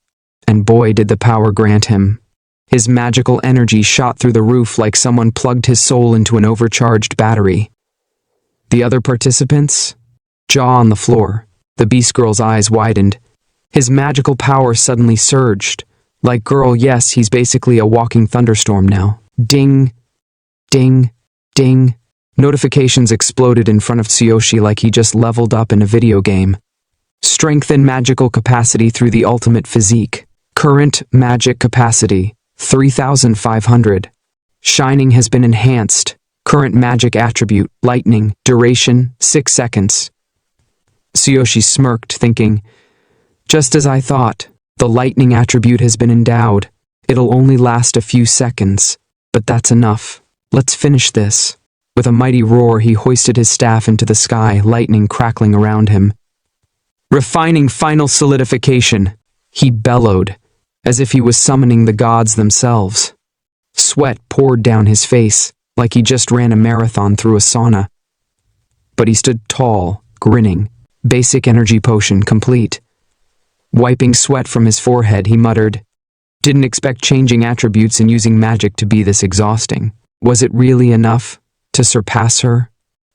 And boy, did the power grant him. His magical energy shot through the roof like someone plugged his soul into an overcharged battery. The other participants? Jaw on the floor. The beast girl's eyes widened. His magical power suddenly surged. Like girl, yes, he's basically a walking thunderstorm now. Ding, ding, ding. Notifications exploded in front of Tsuyoshi like he just leveled up in a video game. Strengthen magical capacity through the ultimate physique. Current magic capacity, 3,500. Shining has been enhanced. Current magic attribute, lightning. Duration, 6 seconds. Tsuyoshi smirked, thinking, just as I thought. The lightning attribute has been endowed. It'll only last a few seconds, but that's enough. Let's finish this. With a mighty roar, he hoisted his staff into the sky, lightning crackling around him. Refining final solidification, he bellowed, as if he was summoning the gods themselves. Sweat poured down his face, like he just ran a marathon through a sauna. But he stood tall, grinning, basic energy potion complete. Wiping sweat from his forehead, he muttered, "Didn't expect changing attributes and using magic to be this exhausting. Was it really enough to surpass her?"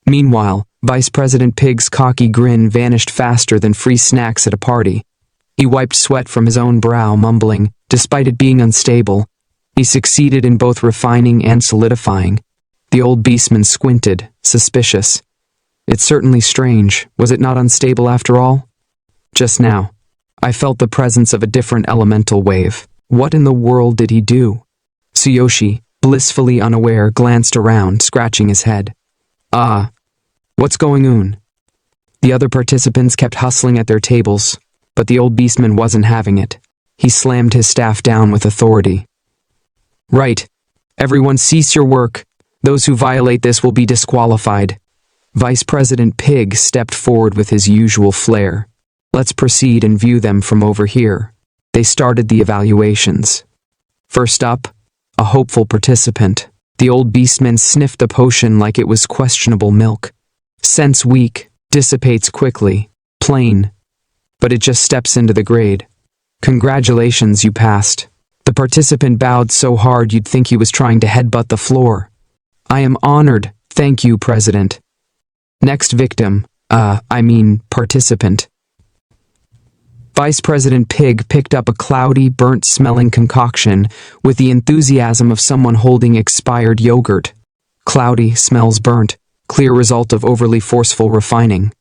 Meanwhile, Vice President Pig's cocky grin vanished faster than free snacks at a party. He wiped sweat from his own brow, mumbling, despite it being unstable, he succeeded in both refining and solidifying. The old beastman squinted, suspicious. It's certainly strange, was it not unstable after all? Just now, I felt the presence of a different elemental wave. What in the world did he do? Tsuyoshi, blissfully unaware, glanced around, scratching his head. What's going on? The other participants kept hustling at their tables, but the old beastman wasn't having it. He slammed his staff down with authority. Right. Everyone cease your work. Those who violate this will be disqualified. Vice President Pig stepped forward with his usual flair. Let's proceed and view them from over here. They started the evaluations. First up, a hopeful participant. The old beastman sniffed the potion like it was questionable milk. Sense weak, dissipates quickly, plain. But it just steps into the grade. Congratulations, you passed. The participant bowed so hard you'd think he was trying to headbutt the floor. I am honored, thank you, President. Next victim, participant. Vice President Pig picked up a cloudy, burnt-smelling concoction with the enthusiasm of someone holding expired yogurt. Cloudy, smells burnt, clear result of overly forceful refining.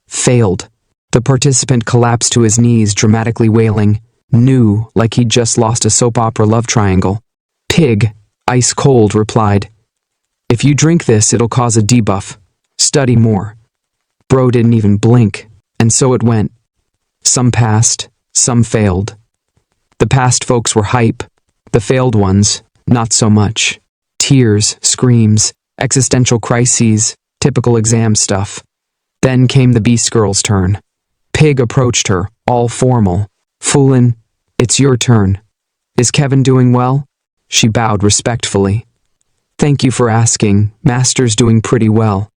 Failed. The participant collapsed to his knees, dramatically wailing, new, like he'd just lost a soap opera love triangle. Pig, ice cold, replied, "If you drink this, it'll cause a debuff. Study more." Bro didn't even blink, and so it went. Some passed, some failed. The passed folks were hype, the failed ones, not so much. Tears, screams, existential crises, typical exam stuff. Then came the beast girl's turn. Pig approached her, all formal. "Foolin', it's your turn. Is Kevin doing well?" She bowed respectfully. "Thank you for asking. Master's doing pretty well."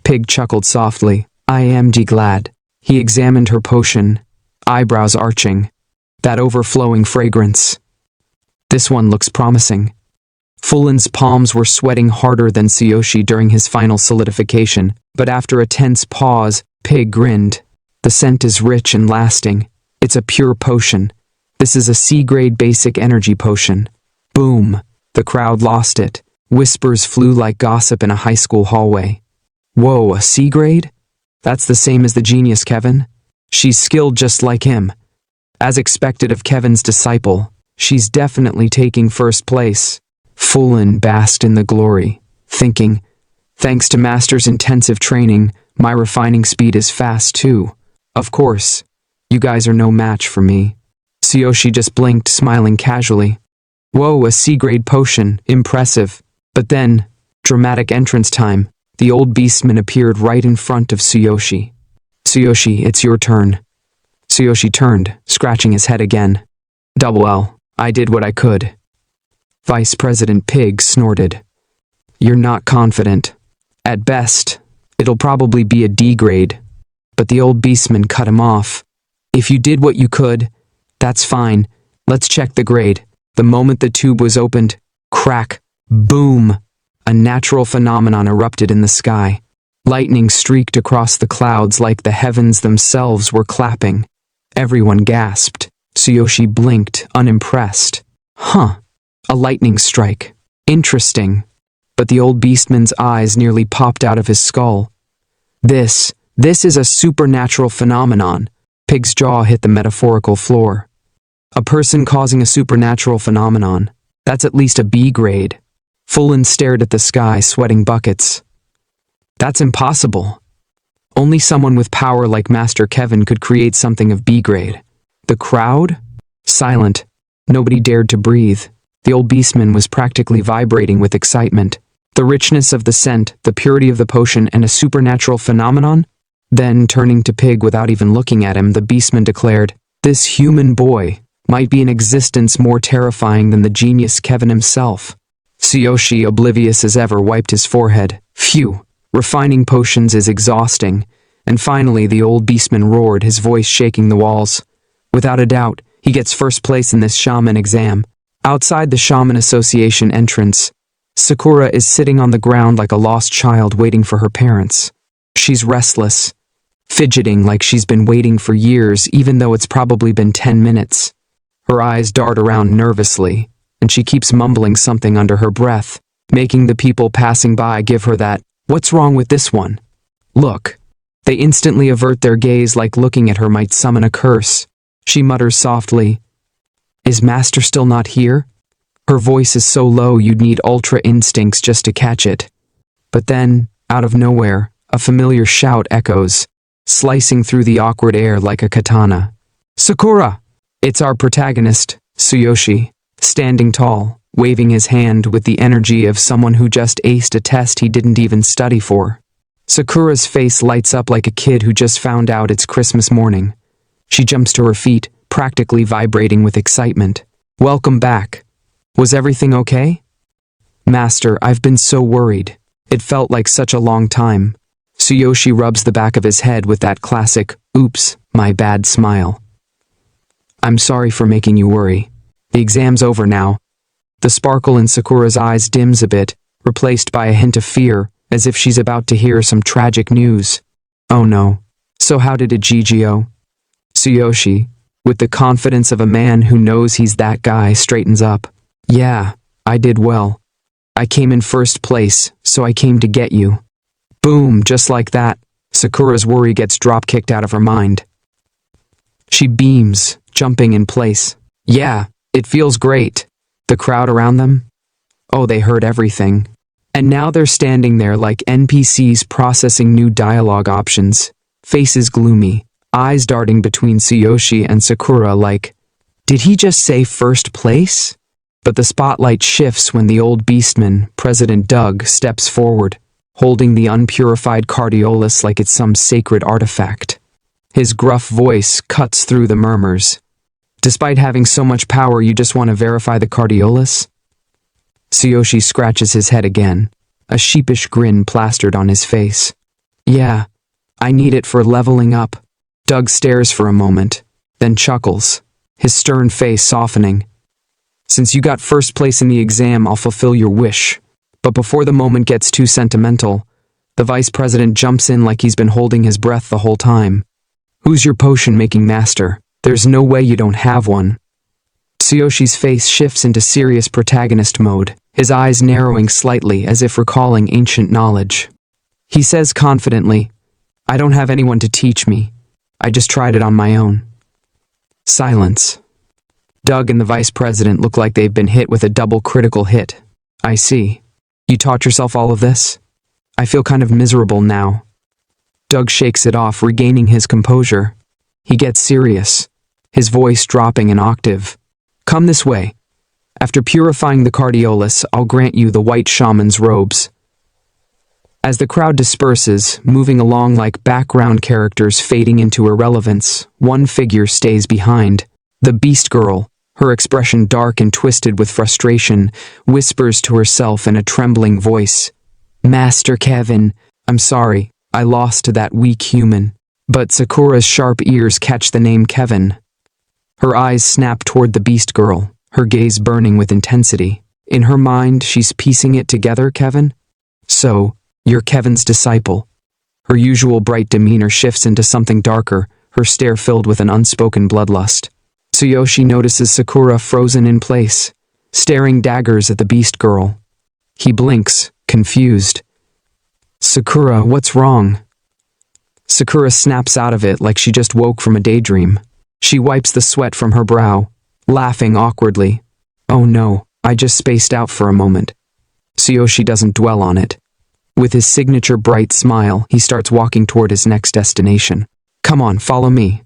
Pig chuckled softly. "I am glad." He examined her potion, eyebrows arching. That overflowing fragrance. This one looks promising. Fulin's palms were sweating harder than Tsuyoshi during his final solidification, but after a tense pause, Pig grinned. The scent is rich and lasting. It's a pure potion. This is a C-grade basic energy potion. Boom. The crowd lost it. Whispers flew like gossip in a high school hallway. Whoa, a C-grade? That's the same as the genius Kevin? She's skilled just like him. As expected of Kevin's disciple, she's definitely taking first place. Fulin basked in the glory, thinking, thanks to Master's intensive training, my refining speed is fast too. Of course, you guys are no match for me. Tsuyoshi just blinked, smiling casually. Whoa, a C-grade potion, impressive. But then, dramatic entrance time, the old beastman appeared right in front of Tsuyoshi. Tsuyoshi, it's your turn. Tsuyoshi turned, scratching his head again. Double L, I did what I could. Vice President Pig snorted. You're not confident. At best, it'll probably be a D grade. But the old beastman cut him off. If you did what you could, that's fine. Let's check the grade. The moment the tube was opened, crack, boom, a natural phenomenon erupted in the sky. Lightning streaked across the clouds like the heavens themselves were clapping. Everyone gasped. Tsuyoshi blinked, unimpressed. Huh. A lightning strike. Interesting. But the old beastman's eyes nearly popped out of his skull. This is a supernatural phenomenon. Pig's jaw hit the metaphorical floor. A person causing a supernatural phenomenon. That's at least a B grade. Fulin stared at the sky, sweating buckets. That's impossible. Only someone with power like Master Kevin could create something of B grade. The crowd? Silent. Nobody dared to breathe. The old beastman was practically vibrating with excitement. The richness of the scent, the purity of the potion, and a supernatural phenomenon? Then, turning to Pig without even looking at him, the beastman declared, "This human boy might be an existence more terrifying than the genius Kevin himself." Tsuyoshi, oblivious as ever, wiped his forehead. Phew, refining potions is exhausting. And finally, the old beastman roared, his voice shaking the walls. Without a doubt, he gets first place in this shaman exam. Outside the Shaman Association entrance, Sakura is sitting on the ground like a lost child waiting for her parents. She's restless, fidgeting like she's been waiting for years, even though it's probably been 10 minutes. Her eyes dart around nervously, and she keeps mumbling something under her breath, making the people passing by give her that, "What's wrong with this one?" look. They instantly avert their gaze like looking at her might summon a curse. She mutters softly, "Is Master still not here?" Her voice is so low you'd need ultra instincts just to catch it. But then, out of nowhere, a familiar shout echoes, slicing through the awkward air like a katana. "Sakura!" It's our protagonist, Tsuyoshi, standing tall, waving his hand with the energy of someone who just aced a test he didn't even study for. Sakura's face lights up like a kid who just found out it's Christmas morning. She jumps to her feet, practically vibrating with excitement. "Welcome back. Was everything okay?" "Master, I've been so worried. It felt like such a long time." Tsuyoshi rubs the back of his head with that classic, "Oops, my bad" smile. "I'm sorry for making you worry. The exam's over now." The sparkle in Sakura's eyes dims a bit, replaced by a hint of fear, as if she's about to hear some tragic news. "Oh no. So how did it GGO?" Tsuyoshi, with the confidence of a man who knows he's that guy, straightens up. "Yeah, I did well. I came in first place, so I came to get you." Boom, just like that, Sakura's worry gets drop-kicked out of her mind. She beams, jumping in place. "Yeah, it feels great." The crowd around them? Oh, they heard everything. And now they're standing there like NPCs processing new dialogue options, faces gloomy, eyes darting between Tsuyoshi and Sakura like, did he just say first place? But the spotlight shifts when the old beastman, President Doug, steps forward, holding the unpurified cardiolus like it's some sacred artifact. His gruff voice cuts through the murmurs. "Despite having so much power, you just want to verify the cardiolus?" Tsuyoshi scratches his head again, a sheepish grin plastered on his face. "Yeah, I need it for leveling up." Doug stares for a moment, then chuckles, his stern face softening. "Since you got first place in the exam, I'll fulfill your wish." But before the moment gets too sentimental, the vice president jumps in like he's been holding his breath the whole time. "Who's your potion-making master? There's no way you don't have one." Tsuyoshi's face shifts into serious protagonist mode, his eyes narrowing slightly as if recalling ancient knowledge. He says confidently, "I don't have anyone to teach me. I just tried it on my own." Silence. Doug and the vice president look like they've been hit with a double critical hit. "I see. You taught yourself all of this? I feel kind of miserable now." Doug shakes it off, regaining his composure. He gets serious, his voice dropping an octave. "Come this way. After purifying the cardiolus, I'll grant you the white shaman's robes." As the crowd disperses, moving along like background characters fading into irrelevance, one figure stays behind. The beast girl, her expression dark and twisted with frustration, whispers to herself in a trembling voice, "Master Kevin, I'm sorry, I lost to that weak human." But Sakura's sharp ears catch the name Kevin. Her eyes snap toward the beast girl, her gaze burning with intensity. In her mind, she's piecing it together, "Kevin? So, you're Kevin's disciple." Her usual bright demeanor shifts into something darker, her stare filled with an unspoken bloodlust. Tsuyoshi notices Sakura frozen in place, staring daggers at the beast girl. He blinks, confused. "Sakura, what's wrong?" Sakura snaps out of it like she just woke from a daydream. She wipes the sweat from her brow, laughing awkwardly. "Oh no, I just spaced out for a moment." Tsuyoshi doesn't dwell on it. With his signature bright smile, he starts walking toward his next destination. "Come on, follow me."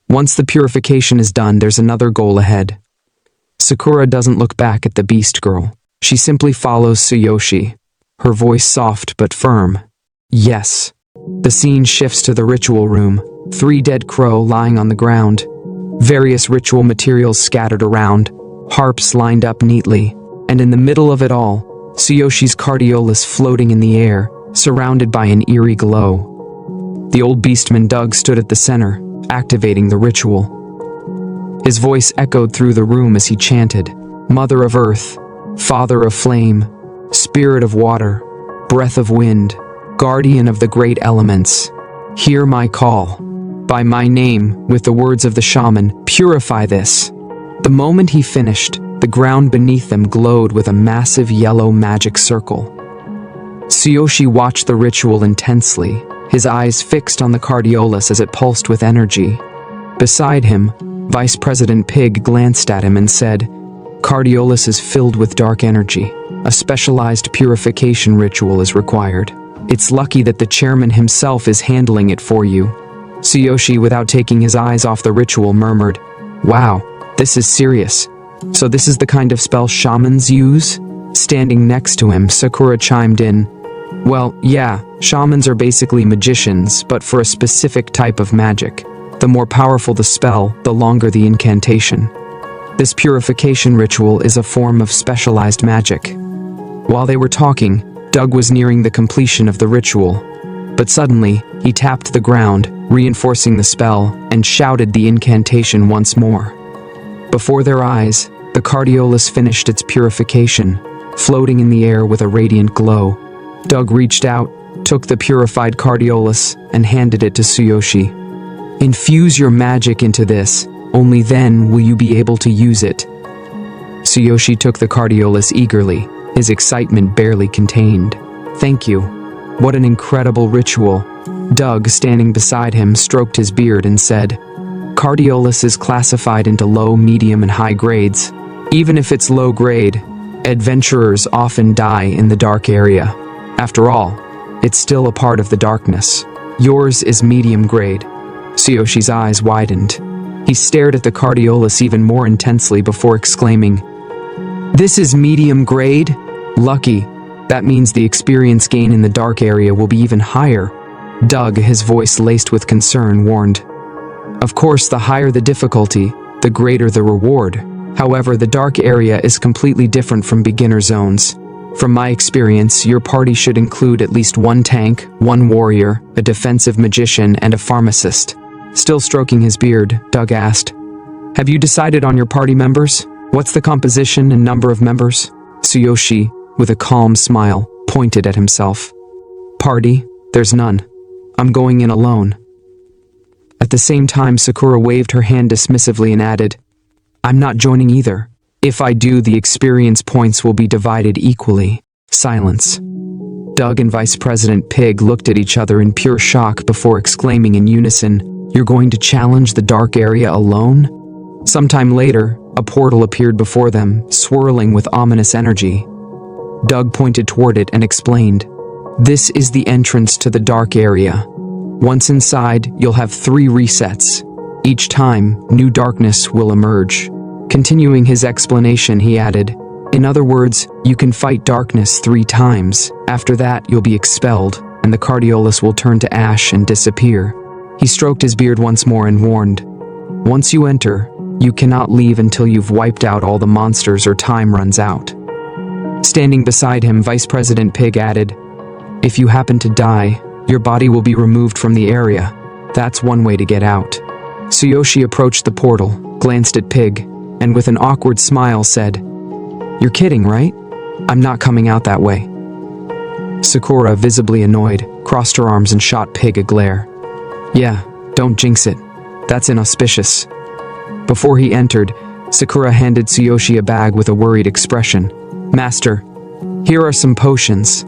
Once the purification is done, there's another goal ahead. Sakura doesn't look back at the beast girl. She simply follows Tsuyoshi, her voice soft but firm. "Yes, The scene shifts to the ritual room. 3 dead crow lying on the ground. Various ritual materials scattered around. Harps lined up neatly. And in the middle of it all, Tsuyoshi's cardiolus floating in the air, surrounded by an eerie glow. The old beastman Doug stood at the center, activating the ritual. His voice echoed through the room as he chanted, "Mother of Earth, Father of Flame, Spirit of Water, Breath of Wind, Guardian of the great elements, hear my call. By my name, with the words of the shaman, purify this." The moment he finished, the ground beneath them glowed with a massive yellow magic circle. Tsuyoshi watched the ritual intensely, his eyes fixed on the cardiolus as it pulsed with energy. Beside him, Vice President Pig glanced at him and said, "Cardiolus is filled with dark energy. A specialized purification ritual is required. It's lucky that the chairman himself is handling it for you." Tsuyoshi, without taking his eyes off the ritual, murmured, "Wow, this is serious. So this is the kind of spell shamans use?" Standing next to him, Sakura chimed in, "Well, yeah, shamans are basically magicians, but for a specific type of magic. The more powerful the spell, the longer the incantation. This purification ritual is a form of specialized magic." While they were talking, Doug was nearing the completion of the ritual. But suddenly, he tapped the ground, reinforcing the spell, and shouted the incantation once more. Before their eyes, the cardiolus finished its purification, floating in the air with a radiant glow. Doug reached out, took the purified cardiolus, and handed it to Tsuyoshi. "Infuse your magic into this, only then will you be able to use it." Tsuyoshi took the cardiolus eagerly, his excitement barely contained. "Thank you. What an incredible ritual." Doug, standing beside him, stroked his beard and said, "Cardiolus is classified into low, medium, and high grades. Even if it's low grade, adventurers often die in the dark area. After all, it's still a part of the darkness. Yours is medium grade." Tsuyoshi's eyes widened. He stared at the cardiolus even more intensely before exclaiming, "This is medium grade? Lucky. That means the experience gain in the dark area will be even higher." Doug, his voice laced with concern, warned, "Of course, the higher the difficulty, the greater the reward. However, the dark area is completely different from beginner zones. From my experience, your party should include at least 1 tank, 1 warrior, a defensive magician, and a pharmacist." Still stroking his beard, Doug asked, "Have you decided on your party members? What's the composition and number of members?" Tsuyoshi, with a calm smile, pointed at himself. "Party? There's none. I'm going in alone." At the same time, Sakura waved her hand dismissively and added, "I'm not joining either. If I do, the experience points will be divided equally." Silence. Doug and Vice President Pig looked at each other in pure shock before exclaiming in unison, "You're going to challenge the dark area alone?" Sometime later, a portal appeared before them, swirling with ominous energy. Doug pointed toward it and explained, "This is the entrance to the dark area. Once inside, you'll have 3 resets. Each time, new darkness will emerge." Continuing his explanation, he added, "In other words, you can fight darkness 3 times. After that, you'll be expelled, and the cardiolus will turn to ash and disappear." He stroked his beard once more and warned, "Once you enter, you cannot leave until you've wiped out all the monsters or time runs out." Standing beside him, Vice President Pig added, "If you happen to die, your body will be removed from the area. That's one way to get out." Tsuyoshi approached the portal, glanced at Pig, and with an awkward smile said, "You're kidding, right? I'm not coming out that way." Sakura, visibly annoyed, crossed her arms and shot Pig a glare. "Yeah, don't jinx it. That's inauspicious." Before he entered, Sakura handed Tsuyoshi a bag with a worried expression. "Master, here are some potions.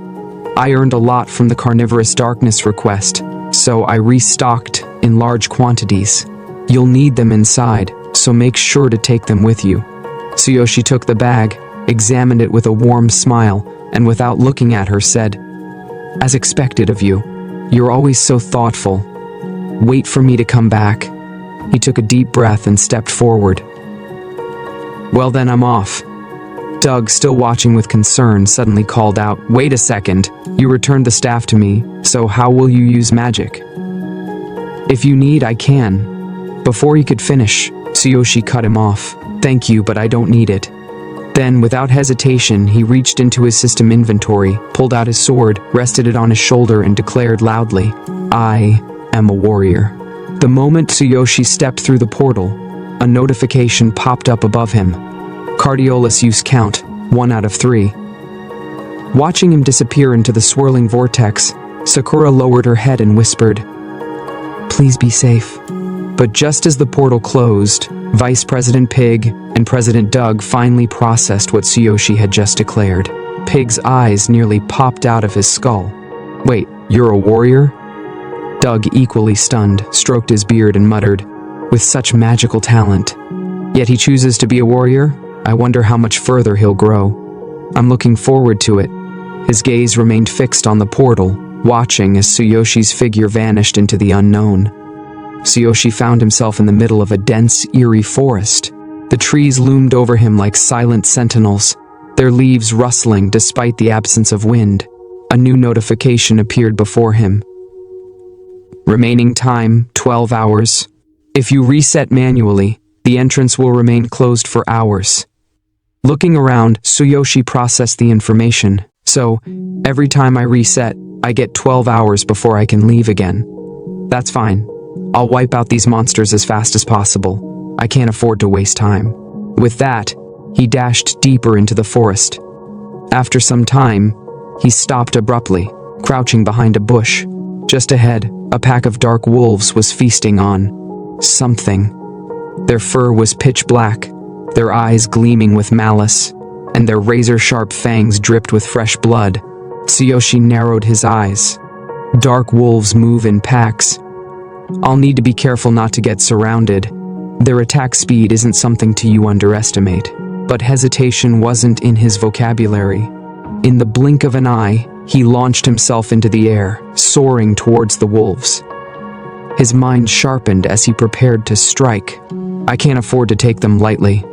I earned a lot from the carnivorous darkness request, so I restocked in large quantities. You'll need them inside, so make sure to take them with you." Tsuyoshi took the bag, examined it with a warm smile, and without looking at her said, "As expected of you. You're always so thoughtful. Wait for me to come back." He took a deep breath and stepped forward. "Well then, I'm off." Doug, still watching with concern, suddenly called out, "Wait a second. You returned the staff to me, so how will you use magic?" "If you need, I can." Before he could finish, Tsuyoshi cut him off. "Thank you, but I don't need it." Then, without hesitation, he reached into his system inventory, pulled out his sword, rested it on his shoulder, and declared loudly, "I am a warrior." The moment Tsuyoshi stepped through the portal, a notification popped up above him. Cardiolus use count, 1 out of 3. Watching him disappear into the swirling vortex, Sakura lowered her head and whispered, "Please be safe." But just as the portal closed, Vice President Pig and President Doug finally processed what Tsuyoshi had just declared. Pig's eyes nearly popped out of his skull. "Wait, you're a warrior?" Doug, equally stunned, stroked his beard and muttered, "With such magical talent. Yet he chooses to be a warrior? I wonder how much further he'll grow. I'm looking forward to it." His gaze remained fixed on the portal, watching as Tsuyoshi's figure vanished into the unknown. Tsuyoshi found himself in the middle of a dense, eerie forest. The trees loomed over him like silent sentinels, their leaves rustling despite the absence of wind. A new notification appeared before him. Remaining time, 12 hours. If you reset manually, the entrance will remain closed for hours. Looking around, Tsuyoshi processed the information. So, every time I reset, I get 12 hours before I can leave again. That's fine. I'll wipe out these monsters as fast as possible. I can't afford to waste time. With that, he dashed deeper into the forest. After some time, he stopped abruptly, crouching behind a bush. Just ahead, a pack of dark wolves was feasting on something. Their fur was pitch black, their eyes gleaming with malice, and their razor-sharp fangs dripped with fresh blood. Tsuyoshi narrowed his eyes. Dark wolves move in packs. I'll need to be careful not to get surrounded. Their attack speed isn't something to underestimate. But hesitation wasn't in his vocabulary. In the blink of an eye, he launched himself into the air, soaring towards the wolves. His mind sharpened as he prepared to strike. I can't afford to take them lightly.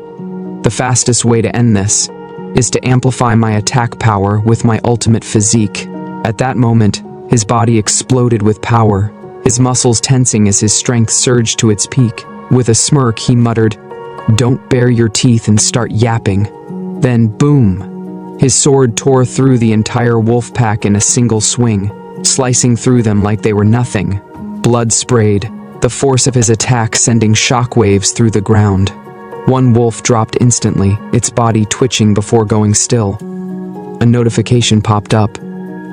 The fastest way to end this is to amplify my attack power with my ultimate physique. At that moment, his body exploded with power, his muscles tensing as his strength surged to its peak. With a smirk, he muttered, "Don't bare your teeth and start yapping." Then, boom! His sword tore through the entire wolf pack in a single swing, slicing through them like they were nothing. Blood sprayed, the force of his attack sending shockwaves through the ground. One wolf dropped instantly, its body twitching before going still. A notification popped up.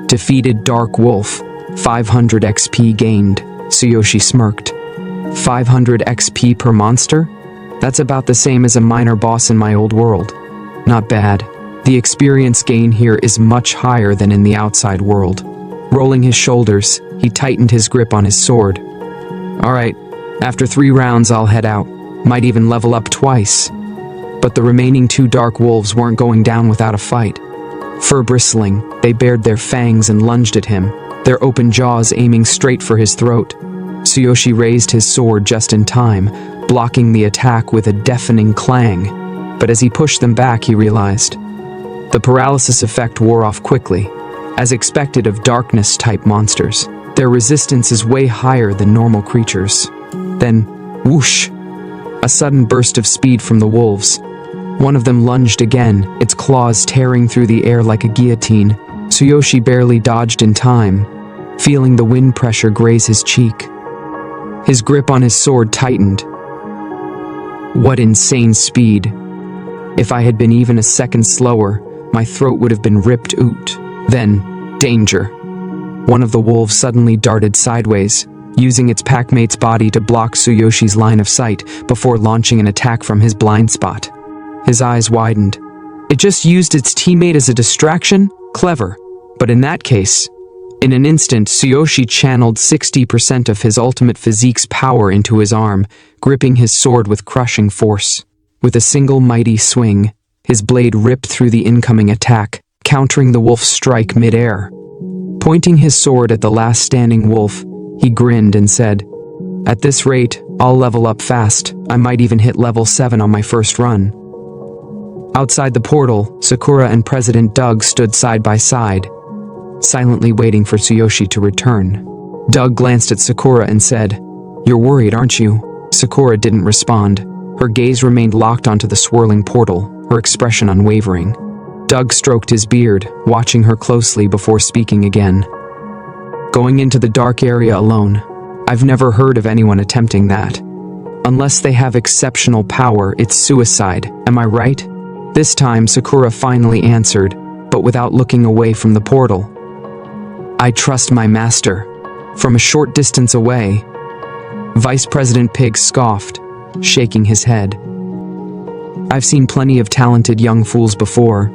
Defeated Dark Wolf, 500 XP gained. Tsuyoshi smirked. 500 XP per monster? That's about the same as a minor boss in my old world. Not bad. The experience gain here is much higher than in the outside world. Rolling his shoulders, he tightened his grip on his sword. Alright, after 3 rounds I'll head out. Might even level up twice. But the remaining 2 dark wolves weren't going down without a fight. Fur bristling, they bared their fangs and lunged at him, their open jaws aiming straight for his throat. Tsuyoshi raised his sword just in time, blocking the attack with a deafening clang. But as he pushed them back, he realized the paralysis effect wore off quickly. As expected of darkness-type monsters, their resistance is way higher than normal creatures. Then, whoosh! A sudden burst of speed from the wolves. One of them lunged again, its claws tearing through the air like a guillotine. Tsuyoshi barely dodged in time, feeling the wind pressure graze his cheek. His grip on his sword tightened. What insane speed! If I had been even a second slower, my throat would have been ripped out. Then, danger! One of the wolves suddenly darted sideways, using its packmate's body to block Tsuyoshi's line of sight before launching an attack from his blind spot. His eyes widened. It just used its teammate as a distraction? Clever. But in that case, in an instant, Tsuyoshi channeled 60% of his ultimate physique's power into his arm, gripping his sword with crushing force. With a single mighty swing, his blade ripped through the incoming attack, countering the wolf's strike mid-air. Pointing his sword at the last standing wolf, he grinned and said, "At this rate, I'll level up fast. I might even hit level 7 on my first run." Outside the portal, Sakura and President Doug stood side by side, silently waiting for Tsuyoshi to return. Doug glanced at Sakura and said, "You're worried, aren't you?" Sakura didn't respond. Her gaze remained locked onto the swirling portal, her expression unwavering. Doug stroked his beard, watching her closely before speaking again. "Going into the dark area alone. I've never heard of anyone attempting that. Unless they have exceptional power, it's suicide, am I right?" This time, Sakura finally answered, but without looking away from the portal. "I trust my master." From a short distance away, Vice President Pig scoffed, shaking his head. "I've seen plenty of talented young fools before.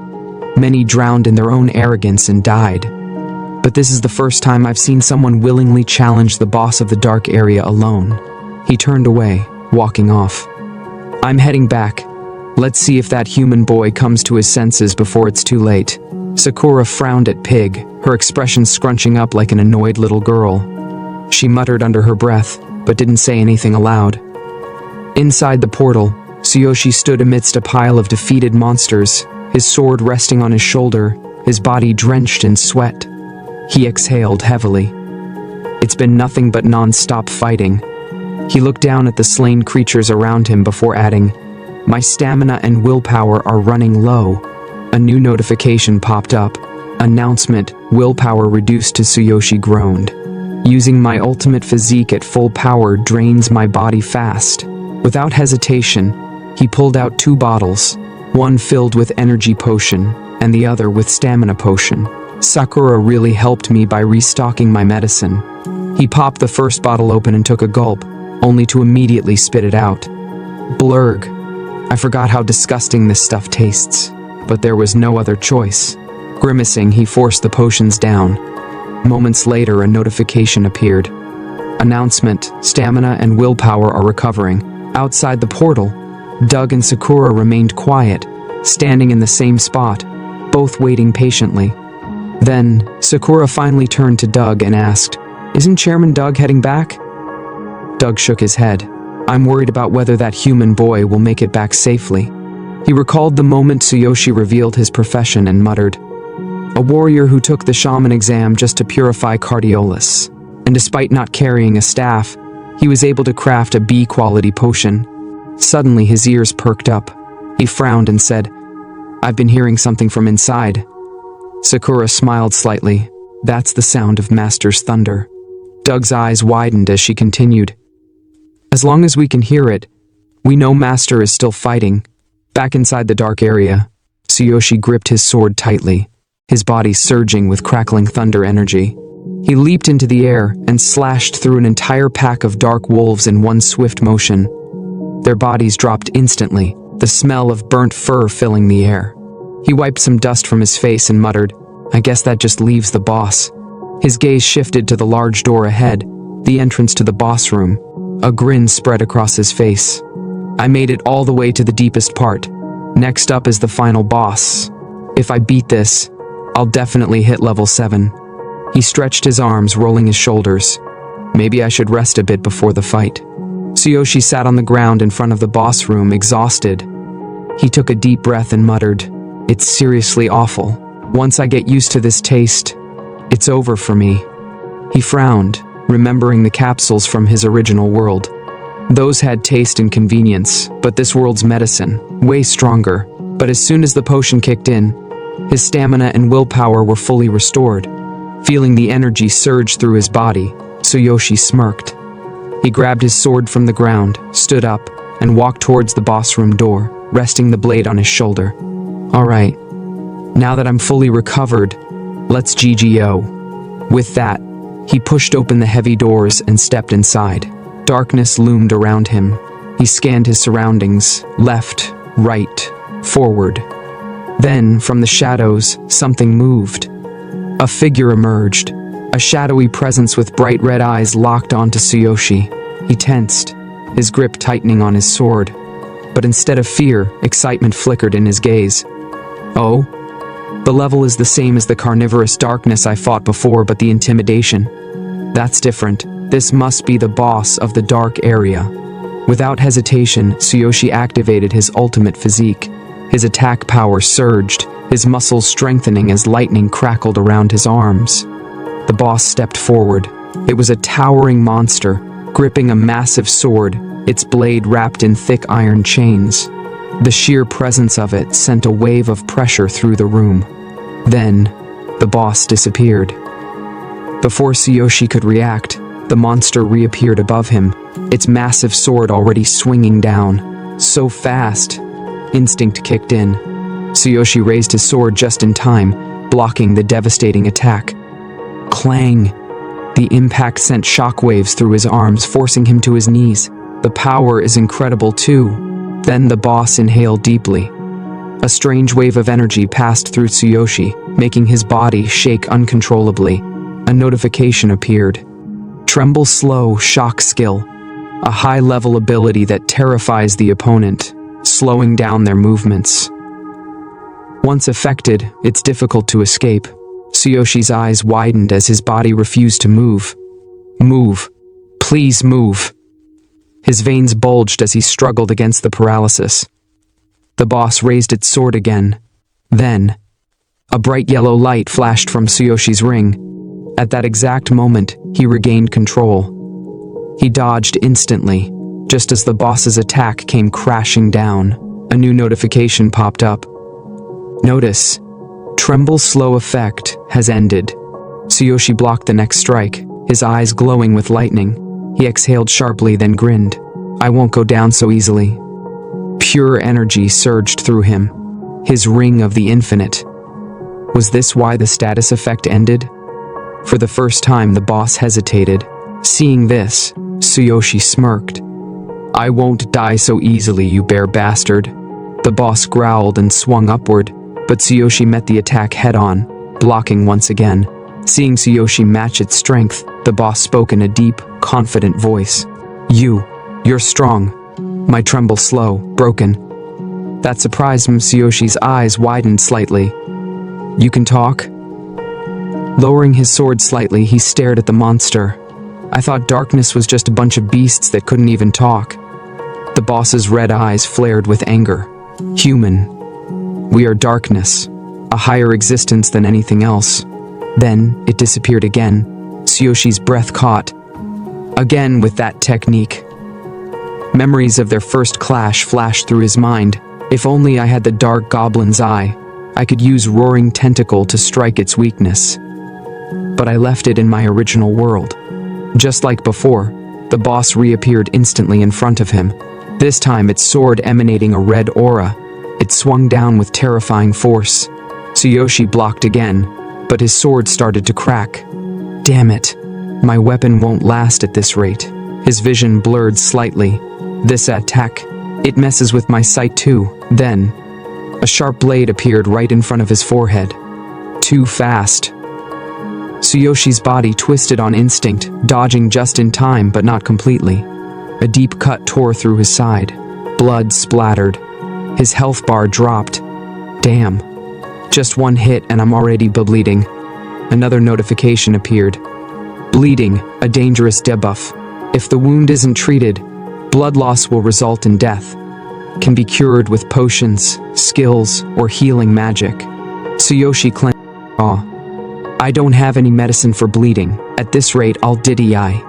Many drowned in their own arrogance and died. But this is the first time I've seen someone willingly challenge the boss of the dark area alone." He turned away, walking off. "I'm heading back. Let's see if that human boy comes to his senses before it's too late." Sakura frowned at Pig, her expression scrunching up like an annoyed little girl. She muttered under her breath, but didn't say anything aloud. Inside the portal, Tsuyoshi stood amidst a pile of defeated monsters, his sword resting on his shoulder, his body drenched in sweat. He exhaled heavily. It's been nothing but non-stop fighting. He looked down at the slain creatures around him before adding, "My stamina and willpower are running low." A new notification popped up. Announcement, willpower reduced to Tsuyoshi groaned. "Using my ultimate physique at full power drains my body fast." Without hesitation, he pulled out 2 bottles, one filled with energy potion, and the other with stamina potion. "Sakura really helped me by restocking my medicine." He popped the first bottle open and took a gulp, only to immediately spit it out. Blurg. I forgot how disgusting this stuff tastes, but there was no other choice. Grimacing, he forced the potions down. Moments later, a notification appeared. Announcement, stamina and willpower are recovering. Outside the portal, Doug and Sakura remained quiet, standing in the same spot, both waiting patiently. Then, Sakura finally turned to Doug and asked, "Isn't Chairman Doug heading back?" Doug shook his head. "I'm worried about whether that human boy will make it back safely." He recalled the moment Tsuyoshi revealed his profession and muttered, "A warrior who took the shaman exam just to purify Cardiolus. And despite not carrying a staff, he was able to craft a B-quality potion." Suddenly his ears perked up. He frowned and said, "I've been hearing something from inside." Sakura smiled slightly. "That's the sound of Master's thunder." Doug's eyes widened as she continued, "As long as we can hear it, we know Master is still fighting." Back inside the dark area, Tsuyoshi gripped his sword tightly, his body surging with crackling thunder energy. He leaped into the air and slashed through an entire pack of dark wolves in one swift motion. Their bodies dropped instantly, the smell of burnt fur filling the air. He wiped some dust from his face and muttered, "I guess that just leaves the boss." His gaze shifted to the large door ahead, the entrance to the boss room. A grin spread across his face. "I made it all the way to the deepest part. Next up is the final boss. If I beat this, I'll definitely hit level 7. He stretched his arms, rolling his shoulders. "Maybe I should rest a bit before the fight." Tsuyoshi sat on the ground in front of the boss room, exhausted. He took a deep breath and muttered, "It's seriously awful. Once I get used to this taste, it's over for me." He frowned, remembering the capsules from his original world. Those had taste and convenience, but this world's medicine, way stronger. But as soon as the potion kicked in, his stamina and willpower were fully restored. Feeling the energy surge through his body, Tsuyoshi smirked. He grabbed his sword from the ground, stood up, and walked towards the boss room door, resting the blade on his shoulder. "All right, now that I'm fully recovered, let's GGO." With that, he pushed open the heavy doors and stepped inside. Darkness loomed around him. He scanned his surroundings, left, right, forward. Then, from the shadows, something moved. A figure emerged, a shadowy presence with bright red eyes locked onto Tsuyoshi. He tensed, his grip tightening on his sword. But instead of fear, excitement flickered in his gaze. "Oh? The level is the same as the carnivorous darkness I fought before, but the intimidation. That's different. This must be the boss of the dark area." Without hesitation, Tsuyoshi activated his ultimate physique. His attack power surged, his muscles strengthening as lightning crackled around his arms. The boss stepped forward. It was a towering monster, gripping a massive sword, its blade wrapped in thick iron chains. The sheer presence of it sent a wave of pressure through the room. Then, the boss disappeared. Before Tsuyoshi could react, the monster reappeared above him, its massive sword already swinging down. So fast. Instinct kicked in. Tsuyoshi raised his sword just in time, blocking the devastating attack. Clang! The impact sent shockwaves through his arms, forcing him to his knees. The power is incredible too. Then the boss inhaled deeply. A strange wave of energy passed through Tsuyoshi, making his body shake uncontrollably. A notification appeared. Tremble slow, shock skill. A high-level ability that terrifies the opponent, slowing down their movements. Once affected, it's difficult to escape. Tsuyoshi's eyes widened as his body refused to move. Move. Please move. His veins bulged as he struggled against the paralysis. The boss raised its sword again. Then, a bright yellow light flashed from Tsuyoshi's ring. At that exact moment, he regained control. He dodged instantly, just as the boss's attack came crashing down. A new notification popped up. Notice, Tremble Slow effect has ended. Tsuyoshi blocked the next strike, his eyes glowing with lightning. He exhaled sharply, then grinned. I won't go down so easily. Pure energy surged through him. His ring of the infinite. Was this why the status effect ended? For the first time, the boss hesitated. Seeing this, Tsuyoshi smirked. I won't die so easily, you bare bastard. The boss growled and swung upward, but Tsuyoshi met the attack head-on, blocking once again. Seeing Tsuyoshi match its strength, the boss spoke in a deep, confident voice. You're strong. My tremble slow, broken. That surprised him. Tsuyoshi's eyes widened slightly. You can talk? Lowering his sword slightly, he stared at the monster. I thought darkness was just a bunch of beasts that couldn't even talk. The boss's red eyes flared with anger. Human. We are darkness, a higher existence than anything else. Then, it disappeared again. Tsuyoshi's breath caught. Again with that technique. Memories of their first clash flashed through his mind. If only I had the dark goblin's eye, I could use roaring tentacle to strike its weakness. But I left it in my original world. Just like before, the boss reappeared instantly in front of him. This time, its sword emanating a red aura. It swung down with terrifying force. Tsuyoshi blocked again, but his sword started to crack. Damn it. My weapon won't last at this rate. His vision blurred slightly. This attack, it messes with my sight too. Then, a sharp blade appeared right in front of his forehead. Too fast. Tsuyoshi's body twisted on instinct, dodging just in time but not completely. A deep cut tore through his side. Blood splattered. His health bar dropped. Damn. Just one hit and I'm already bleeding. Another notification appeared. Bleeding, a dangerous debuff. If the wound isn't treated, blood loss will result in death. Can be cured with potions, skills, or healing magic. Tsuyoshi clenched his jaw. I don't have any medicine for bleeding. At this rate, I'll diddy I.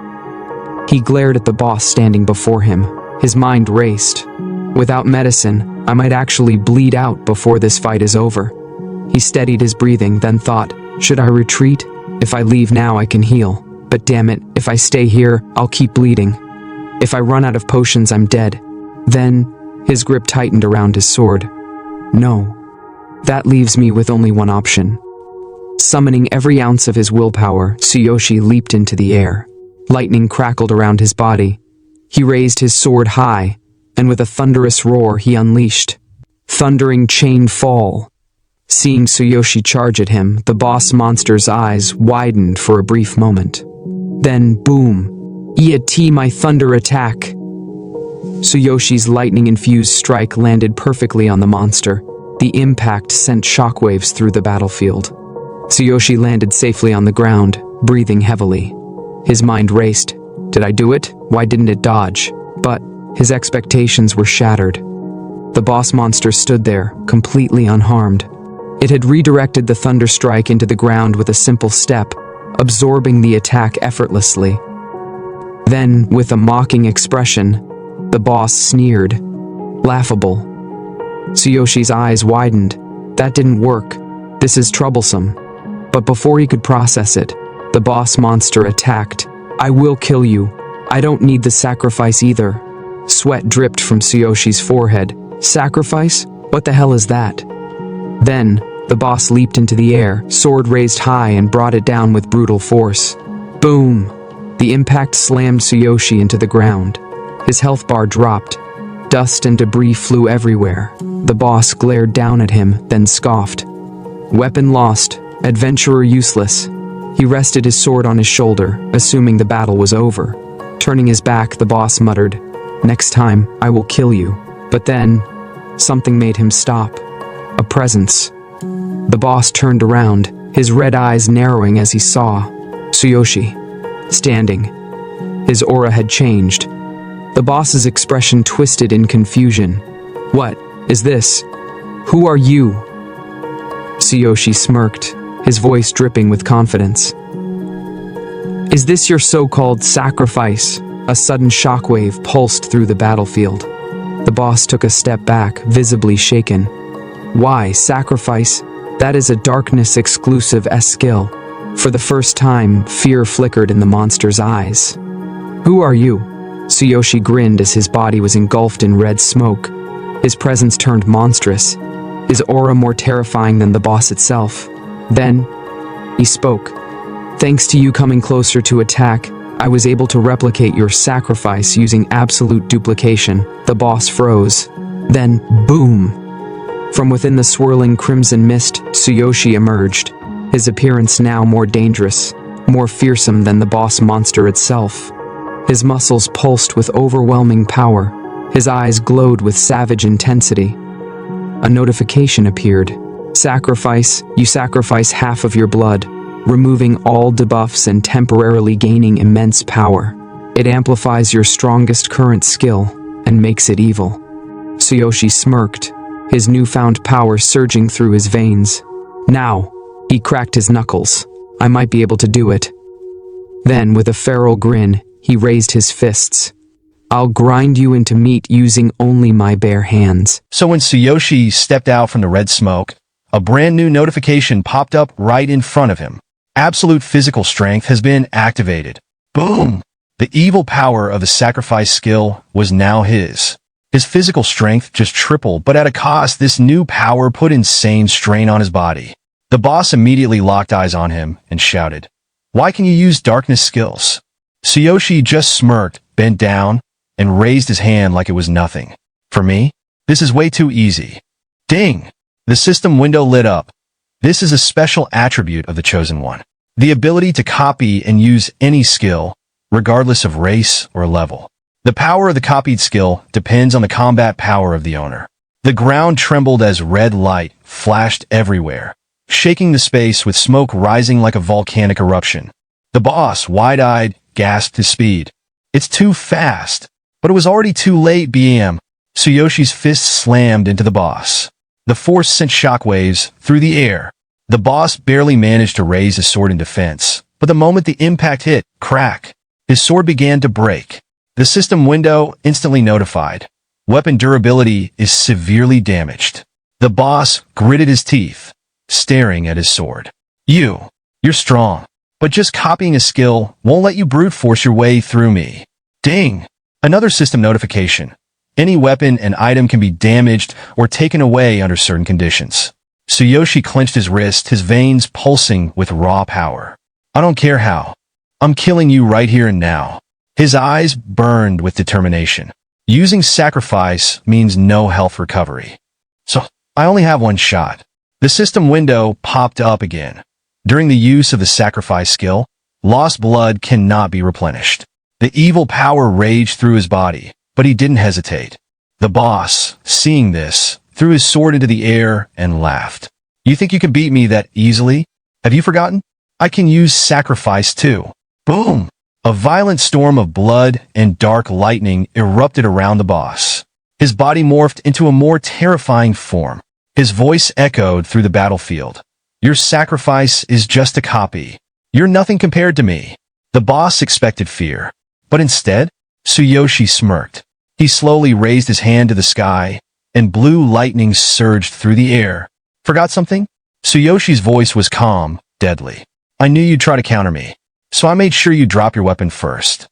He glared at the boss standing before him. His mind raced. Without medicine, I might actually bleed out before this fight is over. He steadied his breathing, then thought, should I retreat? If I leave now, I can heal. But damn it, if I stay here, I'll keep bleeding. If I run out of potions, I'm dead. Then, his grip tightened around his sword. No. That leaves me with only one option. Summoning every ounce of his willpower, Tsuyoshi leaped into the air. Lightning crackled around his body. He raised his sword high, and with a thunderous roar he unleashed. Thundering chain fall. Seeing Tsuyoshi charge at him, the boss monster's eyes widened for a brief moment. Then, boom! Iat my thunder attack! Tsuyoshi's lightning-infused strike landed perfectly on the monster. The impact sent shockwaves through the battlefield. Tsuyoshi landed safely on the ground, breathing heavily. His mind raced. Did I do it? Why didn't it dodge? But his expectations were shattered. The boss monster stood there, completely unharmed. It had redirected the thunder strike into the ground with a simple step, absorbing the attack effortlessly. Then, with a mocking expression, the boss sneered. Laughable. Tsuyoshi's eyes widened. That didn't work. This is troublesome. But before he could process it, the boss monster attacked. I will kill you. I don't need the sacrifice either. Sweat dripped from Tsuyoshi's forehead. Sacrifice? What the hell is that? Then, the boss leaped into the air, sword raised high and brought it down with brutal force. Boom! The impact slammed Tsuyoshi into the ground. His health bar dropped. Dust and debris flew everywhere. The boss glared down at him, then scoffed. Weapon lost. Adventurer useless. He rested his sword on his shoulder, assuming the battle was over. Turning his back, the boss muttered, "Next time, I will kill you." But then, something made him stop. A presence. The boss turned around, his red eyes narrowing as he saw Tsuyoshi, standing. His aura had changed. The boss's expression twisted in confusion. What is this? Who are you? Tsuyoshi smirked, his voice dripping with confidence. Is this your so-called sacrifice? A sudden shockwave pulsed through the battlefield. The boss took a step back, visibly shaken. Why sacrifice? That is a darkness-exclusive skill. For the first time, fear flickered in the monster's eyes. Who are you? Tsuyoshi grinned as his body was engulfed in red smoke. His presence turned monstrous, his aura more terrifying than the boss itself. Then, he spoke. Thanks to you coming closer to attack, I was able to replicate your sacrifice using absolute duplication. The boss froze. Then, boom! From within the swirling crimson mist, Tsuyoshi emerged, his appearance now more dangerous, more fearsome than the boss monster itself. His muscles pulsed with overwhelming power. His eyes glowed with savage intensity. A notification appeared. Sacrifice, you sacrifice half of your blood, removing all debuffs and temporarily gaining immense power. It amplifies your strongest current skill and makes it evil. Tsuyoshi smirked, his newfound power surging through his veins. Now, he cracked his knuckles. I might be able to do it. Then, with a feral grin, he raised his fists. I'll grind you into meat using only my bare hands. So when Tsuyoshi stepped out from the red smoke, a brand new notification popped up right in front of him. Absolute physical strength has been activated. Boom! The evil power of the sacrifice skill was now his. His physical strength just tripled, but at a cost, this new power put insane strain on his body. The boss immediately locked eyes on him and shouted, "Why can you use darkness skills?" Tsuyoshi just smirked, bent down, and raised his hand like it was nothing. For me, this is way too easy. Ding! The system window lit up. This is a special attribute of the Chosen One. The ability to copy and use any skill, regardless of race or level. The power of the copied skill depends on the combat power of the owner. The ground trembled as red light flashed everywhere, shaking the space with smoke rising like a volcanic eruption. The boss, wide-eyed, gasped his speed. It's too fast. But it was already too late, BM. Tsuyoshi's fist slammed into the boss. The force sent shockwaves through the air. The boss barely managed to raise his sword in defense, but the moment the impact hit, crack, his sword began to break. The system window instantly notified. Weapon durability is severely damaged. The boss gritted his teeth, staring at his sword. You're strong, but just copying a skill won't let you brute force your way through me. Ding! Another system notification. Any weapon and item can be damaged or taken away under certain conditions. Tsuyoshi clenched his wrist, his veins pulsing with raw power. I don't care how. I'm killing you right here and now. His eyes burned with determination. Using sacrifice means no health recovery. So, I only have one shot. The system window popped up again. During the use of the sacrifice skill, lost blood cannot be replenished. The evil power raged through his body, but he didn't hesitate. The boss, seeing this, threw his sword into the air and laughed. You think you can beat me that easily? Have you forgotten? I can use sacrifice too. Boom! A violent storm of blood and dark lightning erupted around the boss. His body morphed into a more terrifying form. His voice echoed through the battlefield. Your sacrifice is just a copy. You're nothing compared to me. The boss expected fear. But instead, Tsuyoshi smirked. He slowly raised his hand to the sky, and blue lightning surged through the air. Forgot something? Tsuyoshi's voice was calm, deadly. I knew you'd try to counter me, so I made sure you drop your weapon first.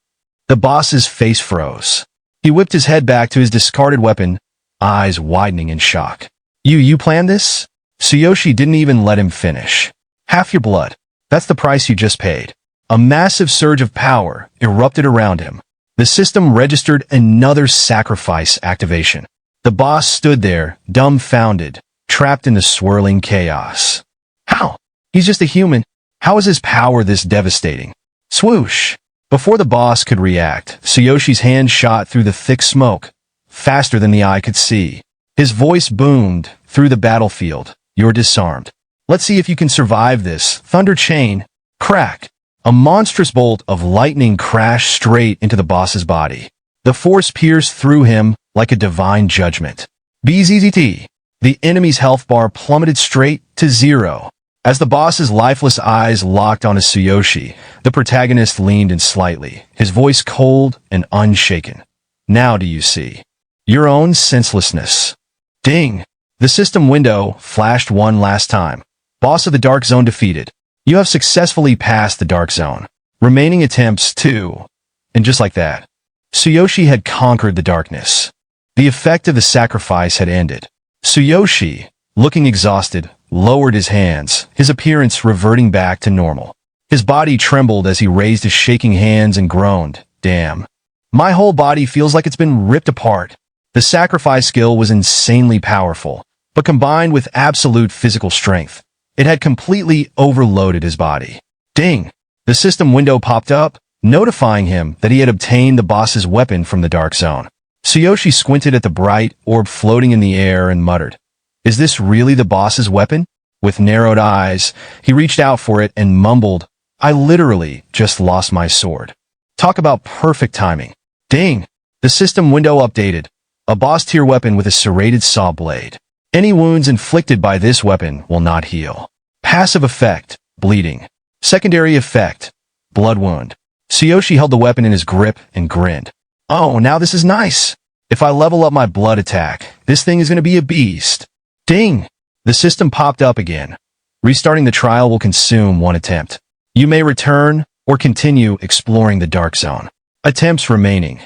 The boss's face froze. He whipped his head back to his discarded weapon, eyes widening in shock. You planned this? Tsuyoshi didn't even let him finish. Half your blood. That's the price you just paid. A massive surge of power erupted around him. The system registered another sacrifice activation. The boss stood there, dumbfounded, trapped in the swirling chaos. How? He's just a human. How is his power this devastating? Swoosh! Before the boss could react, Tsuyoshi's hand shot through the thick smoke, faster than the eye could see. His voice boomed through the battlefield. You're disarmed. Let's see if you can survive this. Thunder chain. Crack. A monstrous bolt of lightning crashed straight into the boss's body. The force pierced through him like a divine judgment. BZZT. The enemy's health bar plummeted straight to 0. As the boss's lifeless eyes locked onto Tsuyoshi, the protagonist leaned in slightly, his voice cold and unshaken. Now do you see? Your own senselessness. Ding! The system window flashed one last time. Boss of the Dark Zone defeated. You have successfully passed the Dark Zone. Remaining attempts 2. And just like that, Tsuyoshi had conquered the darkness. The effect of the sacrifice had ended. Tsuyoshi, looking exhausted, lowered his hands, his appearance reverting back to normal. His body trembled as he raised his shaking hands and groaned. Damn. My whole body feels like it's been ripped apart. The sacrifice skill was insanely powerful, but combined with absolute physical strength, it had completely overloaded his body. Ding! The system window popped up, notifying him that he had obtained the boss's weapon from the Dark Zone. Tsuyoshi squinted at the bright orb floating in the air and muttered, Is this really the boss's weapon? With narrowed eyes, he reached out for it and mumbled, I literally just lost my sword. Talk about perfect timing. Ding! The system window updated. A boss-tier weapon with a serrated saw blade. Any wounds inflicted by this weapon will not heal. Passive effect, bleeding. Secondary effect, blood wound. Tsuyoshi held the weapon in his grip and grinned. Oh, now this is nice. If I level up my blood attack, this thing is going to be a beast. Ding! The system popped up again. Restarting the trial will consume 1 attempt. You may return or continue exploring the Dark Zone. Attempts remaining.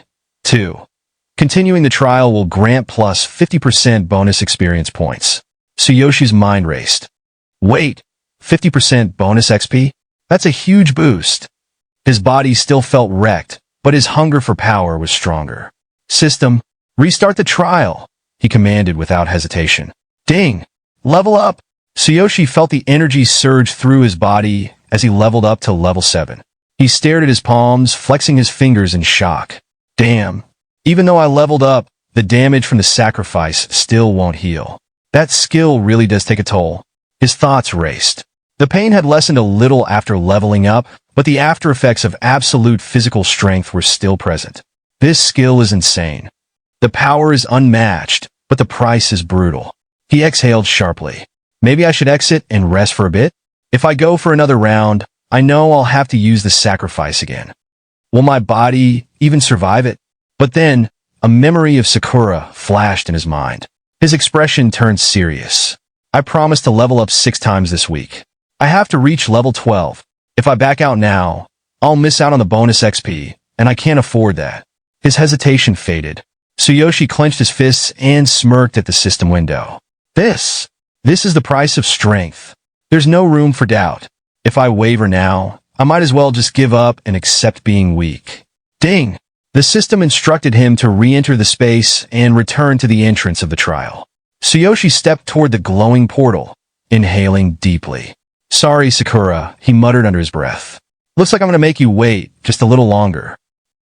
2. Continuing the trial will grant plus 50% bonus experience points. Tsuyoshi's mind raced. Wait, 50% bonus XP? That's a huge boost. His body still felt wrecked, but his hunger for power was stronger. System, restart the trial, he commanded without hesitation. Ding! Level up! Tsuyoshi felt the energy surge through his body as he leveled up to level 7. He stared at his palms, flexing his fingers in shock. Damn. Even though I leveled up, the damage from the sacrifice still won't heal. That skill really does take a toll. His thoughts raced. The pain had lessened a little after leveling up, but the after effects of absolute physical strength were still present. This skill is insane. The power is unmatched, but the price is brutal. He exhaled sharply. Maybe I should exit and rest for a bit? If I go for another round, I know I'll have to use the sacrifice again. Will my body even survive it? But then, a memory of Sakura flashed in his mind. His expression turned serious. I promised to level up 6 times this week. I have to reach level 12. If I back out now, I'll miss out on the bonus XP, and I can't afford that. His hesitation faded. Tsuyoshi clenched his fists and smirked at the system window. This is the price of strength. There's no room for doubt. If I waver now, I might as well just give up and accept being weak. Ding! The system instructed him to re-enter the space and return to the entrance of the trial. Tsuyoshi stepped toward the glowing portal, inhaling deeply. Sorry, Sakura, he muttered under his breath. Looks like I'm going to make you wait just a little longer.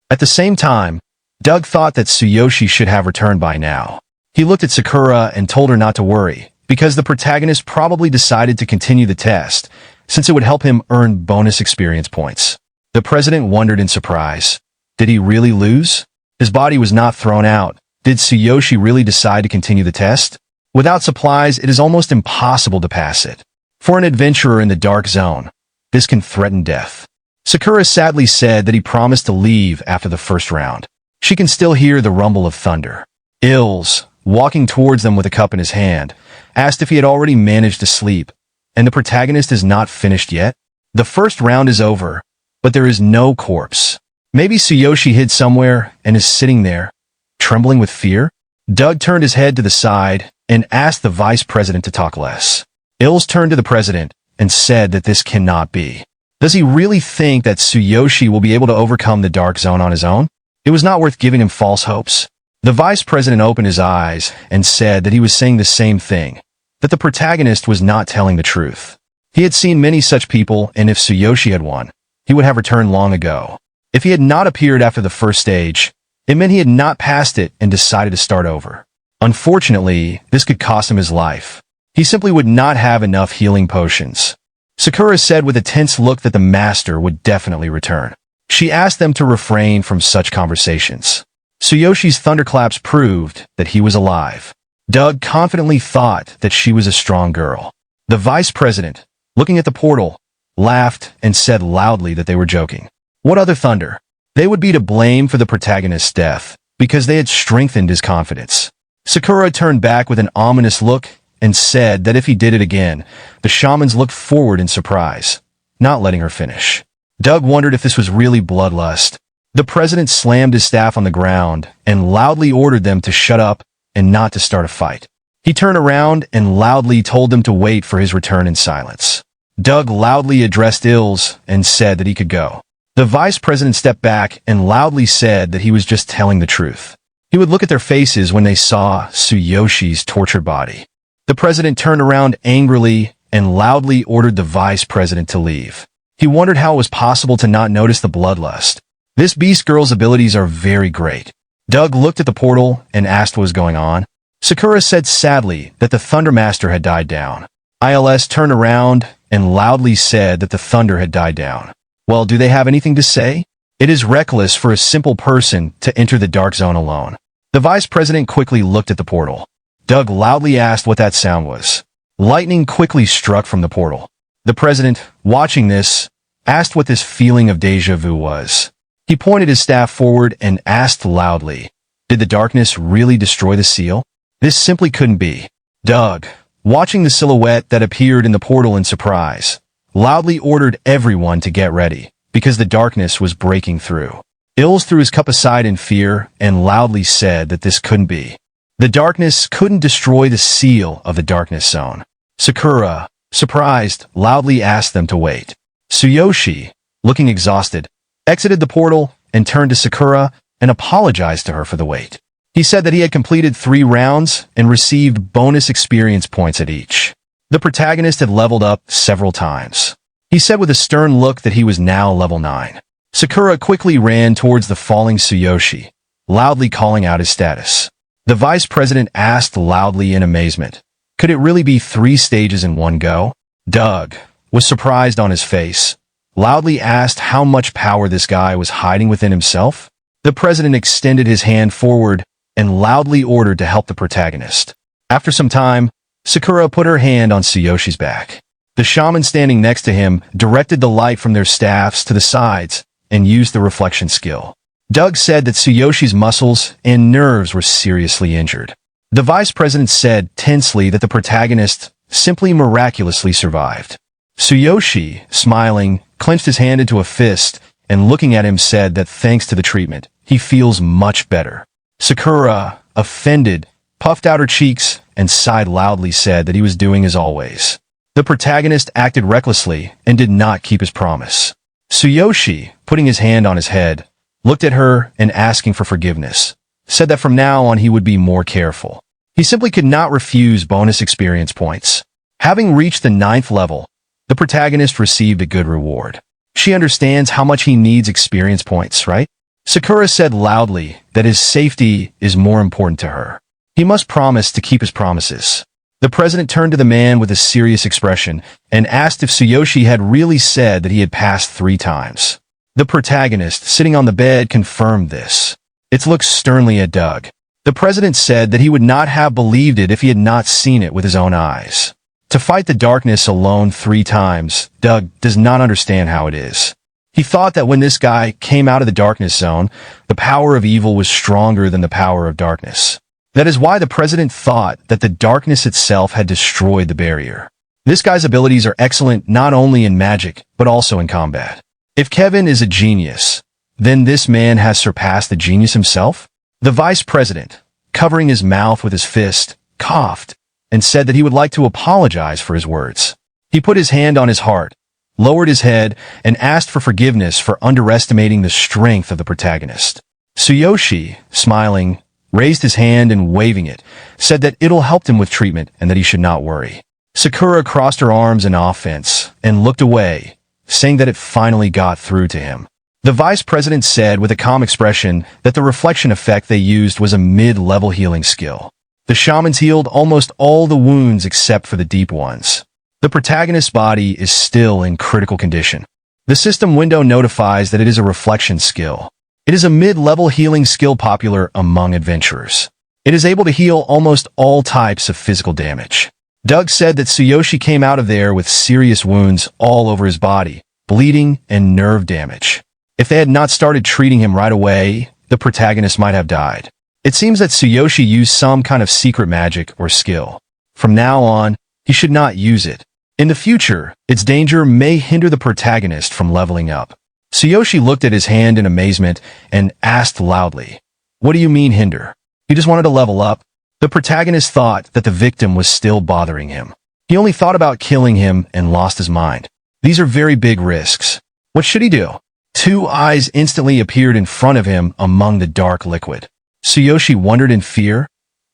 At the same time, Doug thought that Tsuyoshi should have returned by now. He looked at Sakura and told her not to worry, because the protagonist probably decided to continue the test, since it would help him earn bonus experience points. The president wondered in surprise. Did he really lose? His body was not thrown out. Did Did Tsuyoshi really decide to continue the test? Without supplies, it is almost impossible to pass it. For an adventurer in the dark zone, this can threaten death. Sakura sadly said that he promised to leave after the first round. She can still hear the rumble of thunder. Ills, walking towards them with a cup in his hand, asked if he had already managed to sleep, and the protagonist is not finished yet. The first round is over, but there is no corpse. Maybe Tsuyoshi hid somewhere and is sitting there, trembling with fear? Doug turned his head to the side and asked the vice president to talk less. Ills turned to the president and said that this cannot be. Does he really think that Tsuyoshi will be able to overcome the dark zone on his own? It was not worth giving him false hopes. The vice president opened his eyes and said that he was saying the same thing, that the protagonist was not telling the truth. He had seen many such people, and if Tsuyoshi had won, he would have returned long ago. If he had not appeared after the first stage, it meant he had not passed it and decided to start over. Unfortunately, this could cost him his life. He simply would not have enough healing potions. Sakura said with a tense look that the master would definitely return. She asked them to refrain from such conversations. Tsuyoshi's thunderclaps proved that he was alive. Doug confidently thought that she was a strong girl. The vice president, looking at the portal, laughed and said loudly that they were joking. What other thunder? They would be to blame for the protagonist's death, because they had strengthened his confidence. Sakura turned back with an ominous look and said that if he did it again, the shamans looked forward in surprise, not letting her finish. Doug wondered if this was really bloodlust. The president slammed his staff on the ground and loudly ordered them to shut up and not to start a fight. He turned around and loudly told them to wait for his return in silence. Doug loudly addressed Ills and said that he could go. The vice president stepped back and loudly said that he was just telling the truth. He would look at their faces when they saw Tsuyoshi's tortured body. The president turned around angrily and loudly ordered the vice president to leave. He wondered how it was possible to not notice the bloodlust. This beast girl's abilities are very great. Doug looked at the portal and asked what was going on. Sakura said sadly that the Thundermaster had died down. ILS turned around and loudly said that the thunder had died down. Well, do they have anything to say? It is reckless for a simple person to enter the dark zone alone. The vice president quickly looked at the portal. Doug loudly asked what that sound was. Lightning quickly struck from the portal. The president, watching this, asked what this feeling of deja vu was. He pointed his staff forward and asked loudly, "Did the darkness really destroy the seal? This simply couldn't be." Doug, watching the silhouette that appeared in the portal in surprise, loudly ordered everyone to get ready, because the darkness was breaking through. Ills threw his cup aside in fear and loudly said that this couldn't be. The darkness couldn't destroy the seal of the darkness zone. Sakura, surprised, loudly asked them to wait. Tsuyoshi, looking exhausted, exited the portal and turned to Sakura and apologized to her for the wait. He said that he had completed 3 rounds and received bonus experience points at each. The protagonist had leveled up several times. He said with a stern look that he was now level 9. Sakura quickly ran towards the falling Tsuyoshi, loudly calling out his status. The vice president asked loudly in amazement, could it really be 3 stages in one go? Doug was surprised on his face, loudly asked how much power this guy was hiding within himself. The president extended his hand forward and loudly ordered to help the protagonist. After some time, Sakura put her hand on Tsuyoshi's back. The shaman standing next to him directed the light from their staffs to the sides and used the reflection skill. Doug said that Tsuyoshi's muscles and nerves were seriously injured. The vice president said tensely that the protagonist simply miraculously survived. Tsuyoshi, smiling, clenched his hand into a fist and looking at him said that thanks to the treatment, he feels much better. Sakura, offended, puffed out her cheeks and sighed loudly said that he was doing as always. The protagonist acted recklessly and did not keep his promise. Tsuyoshi, putting his hand on his head, looked at her and asking for forgiveness, said that from now on he would be more careful. He simply could not refuse bonus experience points. Having reached the 9th level, the protagonist received a good reward. She understands how much he needs experience points, right? Sakura said loudly that his safety is more important to her. He must promise to keep his promises. The president turned to the man with a serious expression and asked if Tsuyoshi had really said that he had passed 3 times. The protagonist, sitting on the bed, confirmed this. It looked sternly at Doug. The The president said that he would not have believed it if he had not seen it with his own eyes. To fight the darkness alone 3 times, Doug does not understand how it is. He thought that when this guy came out of the darkness zone, the power of evil was stronger than the power of darkness. That is why the president thought that the darkness itself had destroyed the barrier. This guy's abilities are excellent not only in magic, but also in combat. If Kevin is a genius, then this man has surpassed the genius himself? The vice president, covering his mouth with his fist, coughed and said that he would like to apologize for his words. He put his hand on his heart, lowered his head, and asked for forgiveness for underestimating the strength of the protagonist. Tsuyoshi, smiling, raised his hand and waving it, said that it'll help him with treatment and that he should not worry. Sakura crossed her arms in offense and looked away, saying that it finally got through to him. The vice president said with a calm expression that the reflection effect they used was a mid-level healing skill. The shamans healed almost all the wounds except for the deep ones. The protagonist's body is still in critical condition. The system window notifies that it is a reflection skill. It is a mid-level healing skill popular among adventurers. It is able to heal almost all types of physical damage. Doug said that Tsuyoshi came out of there with serious wounds all over his body, bleeding and nerve damage. If they had not started treating him right away, the protagonist might have died. It seems that Tsuyoshi used some kind of secret magic or skill. From now on, he should not use it. In the future, its danger may hinder the protagonist from leveling up. Tsuyoshi looked at his hand in amazement and asked loudly, "What do you mean hinder? He just wanted to level up?" The protagonist thought that the victim was still bothering him. He only thought about killing him and lost his mind. These are very big risks. What should he do? 2 eyes instantly appeared in front of him among the dark liquid. Tsuyoshi wondered in fear,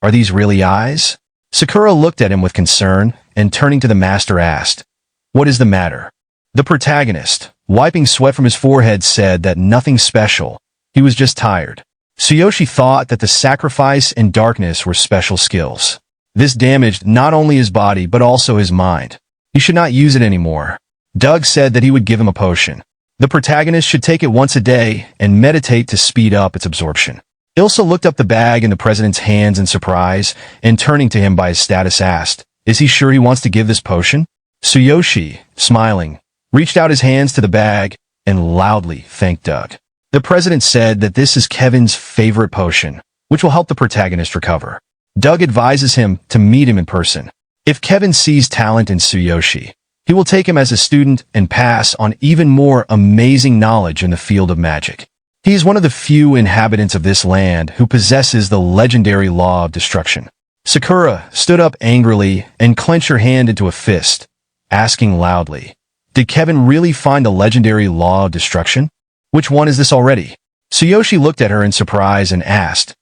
"Are these really eyes?" Sakura looked at him with concern and turning to the master asked, "What is the matter?" The protagonist, wiping sweat from his forehead, said that nothing special, he was just tired. Tsuyoshi thought that the sacrifice and darkness were special skills. This damaged not only his body but also his mind. He should not use it anymore. Doug said that he would give him a potion. The protagonist should take it once a day and meditate to speed up its absorption. Ilsa looked up the bag in the president's hands in surprise and turning to him by his status asked, "Is he sure he wants to give this potion?" Tsuyoshi, smiling, reached out his hands to the bag and loudly thanked Doug. The president said that this is Kevin's favorite potion, which will help the protagonist recover. Doug advises him to meet him in person. If Kevin sees talent in Tsuyoshi, he will take him as a student and pass on even more amazing knowledge in the field of magic. He is one of the few inhabitants of this land who possesses the legendary law of destruction. Sakura stood up angrily and clenched her hand into a fist, asking loudly, "Did Kevin really find the legendary law of destruction? Which one is this already?" Tsuyoshi looked at her in surprise and asked,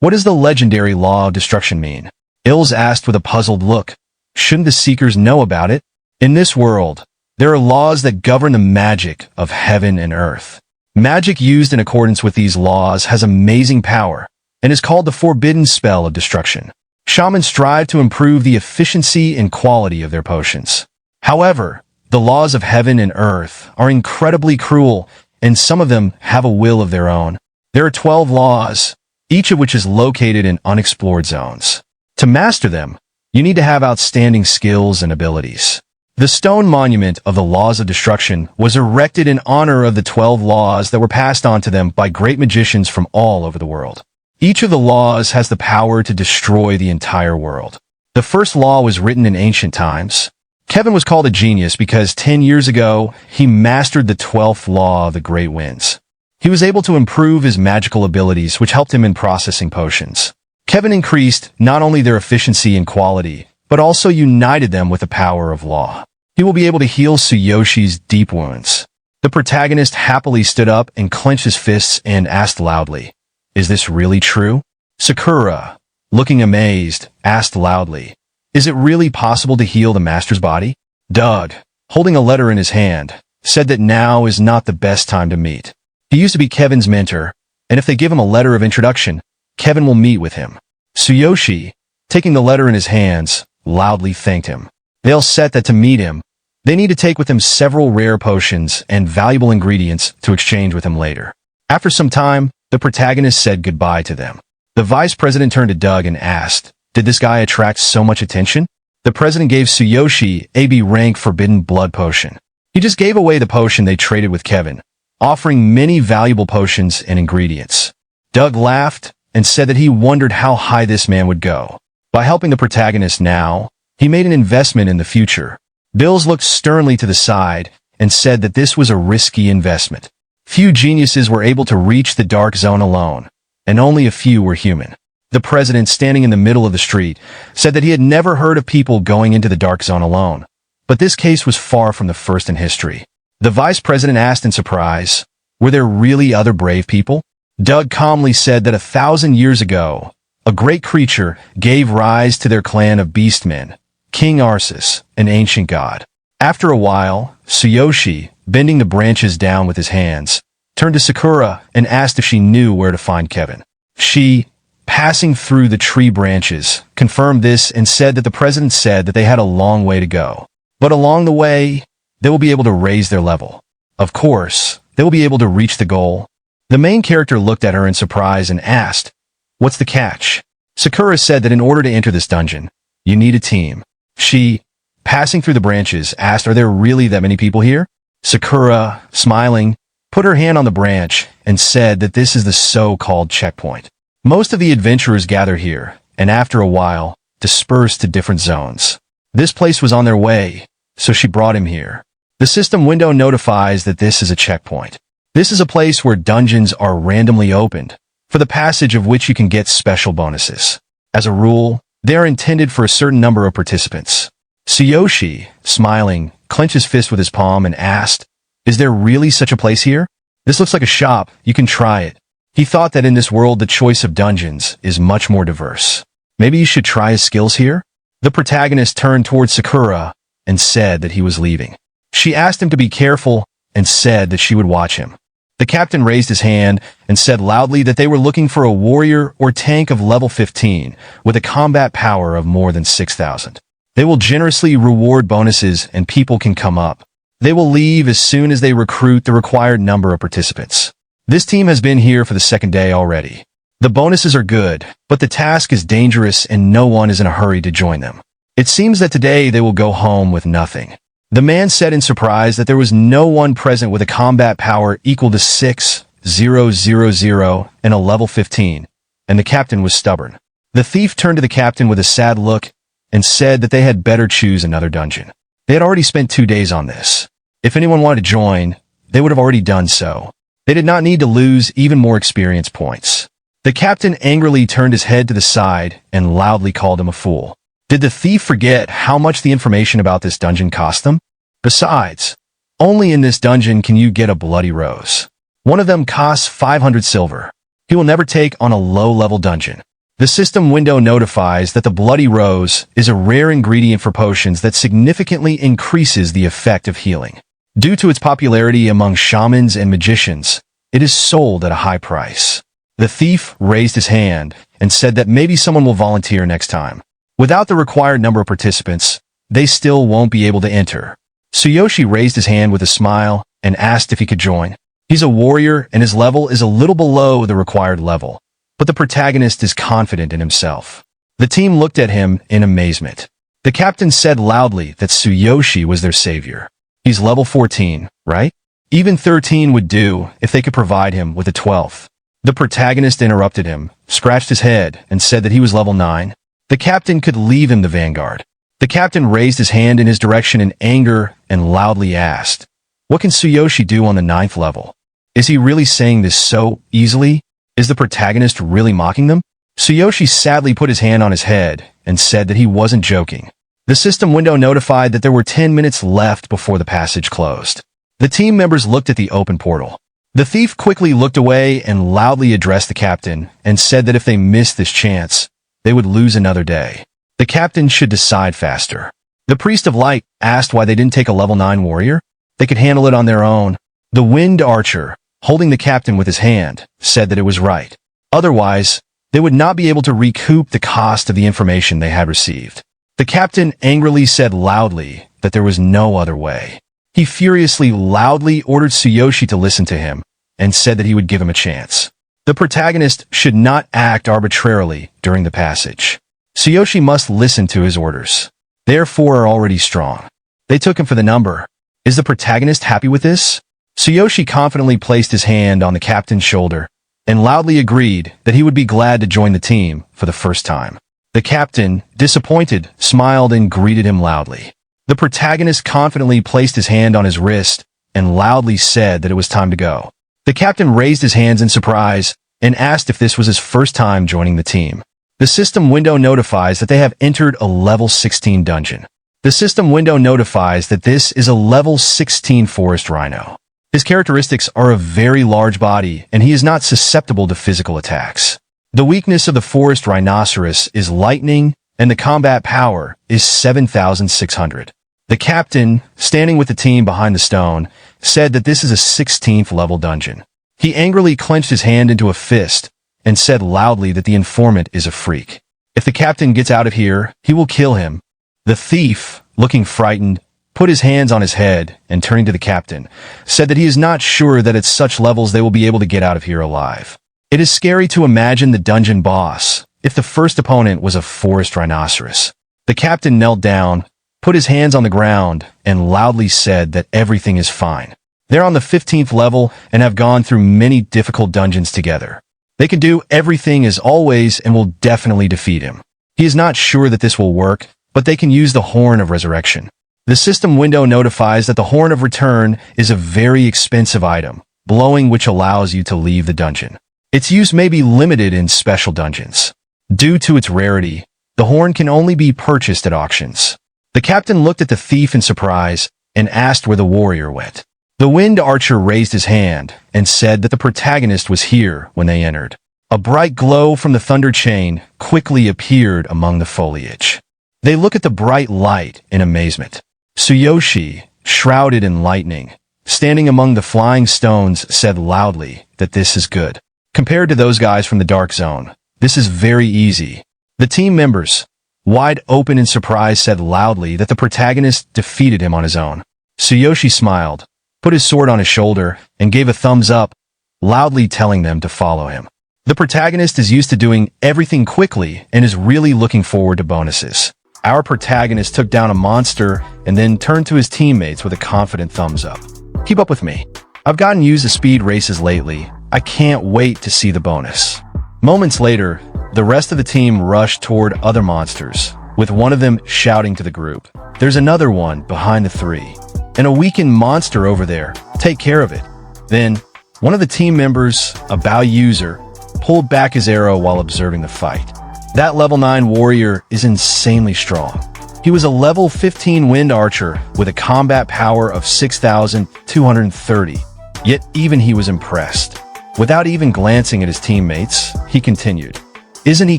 "What does the legendary law of destruction mean?" Ilse asked with a puzzled look, "Shouldn't the Seekers know about it?" In this world, there are laws that govern the magic of heaven and earth. Magic used in accordance with these laws has amazing power and is called the forbidden spell of destruction. Shamans strive to improve the efficiency and quality of their potions. However, the laws of heaven and earth are incredibly cruel, and some of them have a will of their own. There are 12 laws, each of which is located in unexplored zones. To master them, you need to have outstanding skills and abilities. The stone monument of the laws of destruction was erected in honor of the 12 laws that were passed on to them by great magicians from all over the world. Each of the laws has the power to destroy the entire world. The first law was written in ancient times. Kevin was called a genius because 10 years ago, he mastered the 12th law of the great winds. He was able to improve his magical abilities, which helped him in processing potions. Kevin increased not only their efficiency and quality, but also united them with the power of law. He will be able to heal Tsuyoshi's deep wounds. The protagonist happily stood up and clenched his fists and asked loudly, "Is this really true?" Sakura, looking amazed, asked loudly, "Is it really possible to heal the master's body?" Doug, holding a letter in his hand, said that now is not the best time to meet. He used to be Kevin's mentor, and if they give him a letter of introduction, Kevin will meet with him. Tsuyoshi, taking the letter in his hands, loudly thanked him. They'll set that to meet him, they need to take with them several rare potions and valuable ingredients to exchange with him later. After some time, the protagonist said goodbye to them. The vice president turned to Doug and asked, "Did this guy attract so much attention?" The president gave Tsuyoshi a B rank forbidden blood potion. He just gave away the potion they traded with Kevin, offering many valuable potions and ingredients. Doug laughed and said that he wondered how high this man would go. By helping the protagonist now, he made an investment in the future. Bills looked sternly to the side and said that this was a risky investment. Few geniuses were able to reach the dark zone alone, and only a few were human. The president, standing in the middle of the street, said that he had never heard of people going into the dark zone alone. But this case was far from the first in history. The vice president asked in surprise, "Were there really other brave people?" Doug calmly said that 1,000 years ago, a great creature gave rise to their clan of beastmen, King Arceus, an ancient god. After a while, Tsuyoshi, bending the branches down with his hands, turned to Sakura and asked if she knew where to find Kevin. She, passing through the tree branches, confirmed this and said that the president said that they had a long way to go. But along the way, they will be able to raise their level. Of course, they will be able to reach the goal. The main character looked at her in surprise and asked, "What's the catch?" Sakura said that in order to enter this dungeon, you need a team. She, passing through the branches, asked, "Are there really that many people here?" Sakura, smiling, put her hand on the branch and said that this is the so-called checkpoint. Most of the adventurers gather here, and after a while, disperse to different zones. This place was on their way, so she brought him here. The system window notifies that this is a checkpoint. This is a place where dungeons are randomly opened, for the passage of which you can get special bonuses. As a rule, they are intended for a certain number of participants. Tsuyoshi, smiling, clenched his fist with his palm and asked, "Is there really such a place here? This looks like a shop, you can try it." He thought that in this world the choice of dungeons is much more diverse. Maybe you should try his skills here? The protagonist turned towards Sakura and said that he was leaving. She asked him to be careful and said that she would watch him. The captain raised his hand and said loudly that they were looking for a warrior or tank of level 15 with a combat power of more than 6,000. They will generously reward bonuses and people can come up. They will leave as soon as they recruit the required number of participants. This team has been here for the second day already. The bonuses are good, but the task is dangerous and no one is in a hurry to join them. It seems that today they will go home with nothing. The man said in surprise that there was no one present with a combat power equal to 6,000 and a level 15, and the captain was stubborn. The thief turned to the captain with a sad look and said that they had better choose another dungeon. They had already spent 2 days on this. If anyone wanted to join, they would have already done so. They did not need to lose even more experience points. The captain angrily turned his head to the side and loudly called him a fool. Did the thief forget how much the information about this dungeon cost them? Besides, only in this dungeon can you get a bloody rose. One of them costs 500 silver. He will never take on a low-level dungeon. The system window notifies that the bloody rose is a rare ingredient for potions that significantly increases the effect of healing. Due to its popularity among shamans and magicians, it is sold at a high price. The thief raised his hand and said that maybe someone will volunteer next time. Without the required number of participants, they still won't be able to enter. Tsuyoshi raised his hand with a smile and asked if he could join. He's a warrior and his level is a little below the required level, but the protagonist is confident in himself. The team looked at him in amazement. The captain said loudly that Tsuyoshi was their savior. He's level 14, right? Even 13 would do if they could provide him with a 12th. The protagonist interrupted him, scratched his head, and said that he was level 9. The captain could leave him the vanguard. The captain raised his hand in his direction in anger and loudly asked, "What can Tsuyoshi do on the 9th level? Is he really saying this so easily? Is the protagonist really mocking them?" Tsuyoshi sadly put his hand on his head and said that he wasn't joking. The system window notified that there were 10 minutes left before the passage closed. The team members looked at the open portal. The thief quickly looked away and loudly addressed the captain and said that if they missed this chance, they would lose another day. The captain should decide faster. The priest of light asked why they didn't take a level 9 warrior. They could handle it on their own. The wind archer, holding the captain with his hand, said that it was right. Otherwise, they would not be able to recoup the cost of the information they had received. The captain angrily said loudly that there was no other way. He furiously loudly ordered Tsuyoshi to listen to him and said that he would give him a chance. The The protagonist should not act arbitrarily during the passage. Tsuyoshi must listen to his orders. Their four are already strong. They took him for the number. Is the protagonist happy with this? Tsuyoshi confidently placed his hand on the captain's shoulder and loudly agreed that he would be glad to join the team for the first time. The captain, disappointed, smiled and greeted him loudly. The protagonist confidently placed his hand on his wrist and loudly said that it was time to go. The captain raised his hands in surprise and asked if this was his first time joining the team. The system window notifies that they have entered a level 16 dungeon. The system window notifies that this is a level 16 forest rhino. His characteristics are a very large body, and he is not susceptible to physical attacks. The weakness of the forest rhinoceros is lightning, and the combat power is 7,600. The captain, standing with the team behind the stone, said that this is a 16th level dungeon. He angrily clenched his hand into a fist and said loudly that the informant is a freak. If the captain gets out of here, he will kill him. The thief, looking frightened, put his hands on his head and turning to the captain, said that he is not sure that at such levels they will be able to get out of here alive. It is scary to imagine the dungeon boss if the first opponent was a forest rhinoceros. The captain knelt down, put his hands on the ground, and loudly said that everything is fine. They're on the 15th level and have gone through many difficult dungeons together. They can do everything as always and will definitely defeat him. He is not sure that this will work, but they can use the Horn of Resurrection. The system window notifies that the Horn of Return is a very expensive item, blowing which allows you to leave the dungeon. Its use may be limited in special dungeons. Due to its rarity, the horn can only be purchased at auctions. The captain looked at the thief in surprise and asked where the warrior went. The wind archer raised his hand and said that the protagonist was here when they entered. A bright glow from the thunder chain quickly appeared among the foliage. They look at the bright light in amazement. Tsuyoshi, shrouded in lightning, standing among the flying stones, said loudly that this is good. Compared to those guys from the Dark Zone, this is very easy. The team members, wide open in surprise, said loudly that the protagonist defeated him on his own. Tsuyoshi smiled, put his sword on his shoulder, and gave a thumbs up, loudly telling them to follow him. The protagonist is used to doing everything quickly and is really looking forward to bonuses. Our protagonist took down a monster and then turned to his teammates with a confident thumbs up. Keep up with me. I've gotten used to speed races lately. I can't wait to see the bonus. Moments later, the rest of the team rushed toward other monsters, with one of them shouting to the group, "There's another one behind the three, and a weakened monster over there. Take care of it." Then, one of the team members, a bow user, pulled back his arrow while observing the fight. That level 9 warrior is insanely strong. He was a level 15 wind archer with a combat power of 6,230, yet even he was impressed. Without even glancing at his teammates, he continued, "Isn't he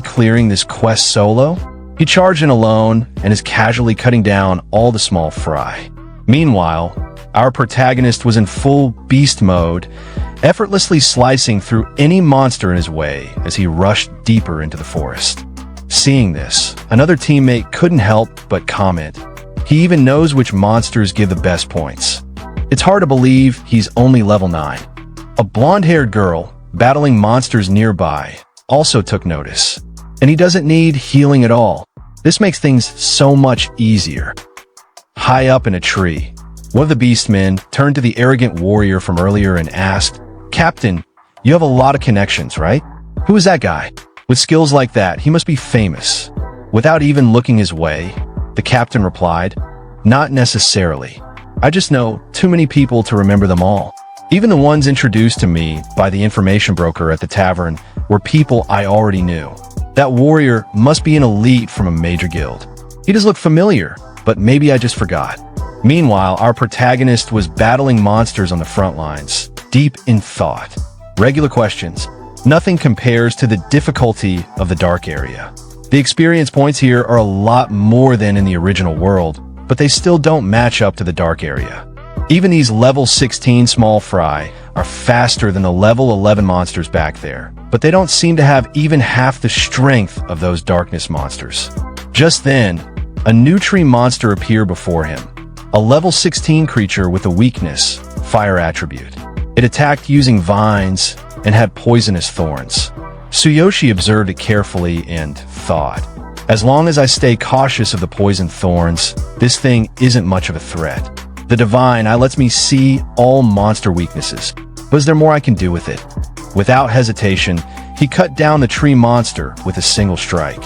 clearing this quest solo?" He charged in alone and is casually cutting down all the small fry. Meanwhile, our protagonist was in full beast mode, effortlessly slicing through any monster in his way as he rushed deeper into the forest. Seeing this, another teammate couldn't help but comment, "He even knows which monsters give the best points." It's hard to believe he's only level 9. A blonde-haired girl, battling monsters nearby, also took notice. And he doesn't need healing at all. This makes things so much easier. High up in a tree, one of the beastmen turned to the arrogant warrior from earlier and asked, "Captain, you have a lot of connections, right? Who is that guy? With skills like that, he must be famous." Without even looking his way, the captain replied, "Not necessarily. I just know too many people to remember them all. Even the ones introduced to me by the information broker at the tavern were people I already knew. That warrior must be an elite from a major guild. He does look familiar, but maybe I just forgot." Meanwhile, our protagonist was battling monsters on the front lines, deep in thought. Regular questions. Nothing compares to the difficulty of the dark area. The experience points here are a lot more than in the original world, but they still don't match up to the dark area. Even these level 16 small fry are faster than the level 11 monsters back there, but they don't seem to have even half the strength of those darkness monsters. Just then, a new tree monster appeared before him, a level 16 creature with a weakness, fire attribute. It attacked using vines, and had poisonous thorns. Tsuyoshi observed it carefully and thought, as long as I stay cautious of the poison thorns, this thing isn't much of a threat. The divine eye lets me see all monster weaknesses, but is there more I can do with it? Without hesitation, he cut down the tree monster with a single strike.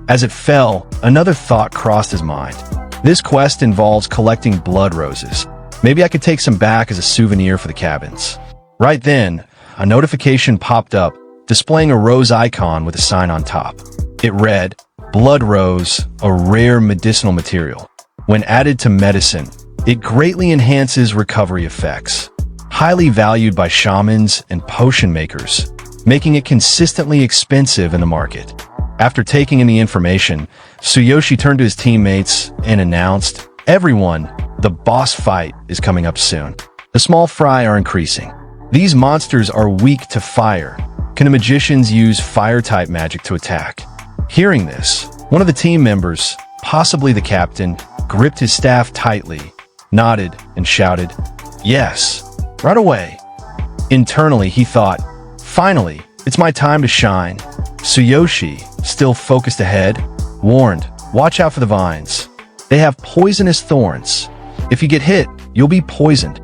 As it fell, another thought crossed his mind. This quest involves collecting blood roses. Maybe I could take some back as a souvenir for the cabins. Right then, a notification popped up, displaying a rose icon with a sign on top. It read, "Blood rose, a rare medicinal material. When added to medicine, it greatly enhances recovery effects. Highly valued by shamans and potion makers, making it consistently expensive in the market." After taking in the information, Tsuyoshi turned to his teammates and announced, "Everyone, the boss fight is coming up soon. The small fry are increasing. These monsters are weak to fire. Can the magicians use fire-type magic to attack?" Hearing this, one of the team members, possibly the captain, gripped his staff tightly, nodded, and shouted, "Yes, right away." Internally, he thought, "Finally, it's my time to shine." Tsuyoshi, still focused ahead, warned, "Watch out for the vines. They have poisonous thorns. If you get hit, you'll be poisoned."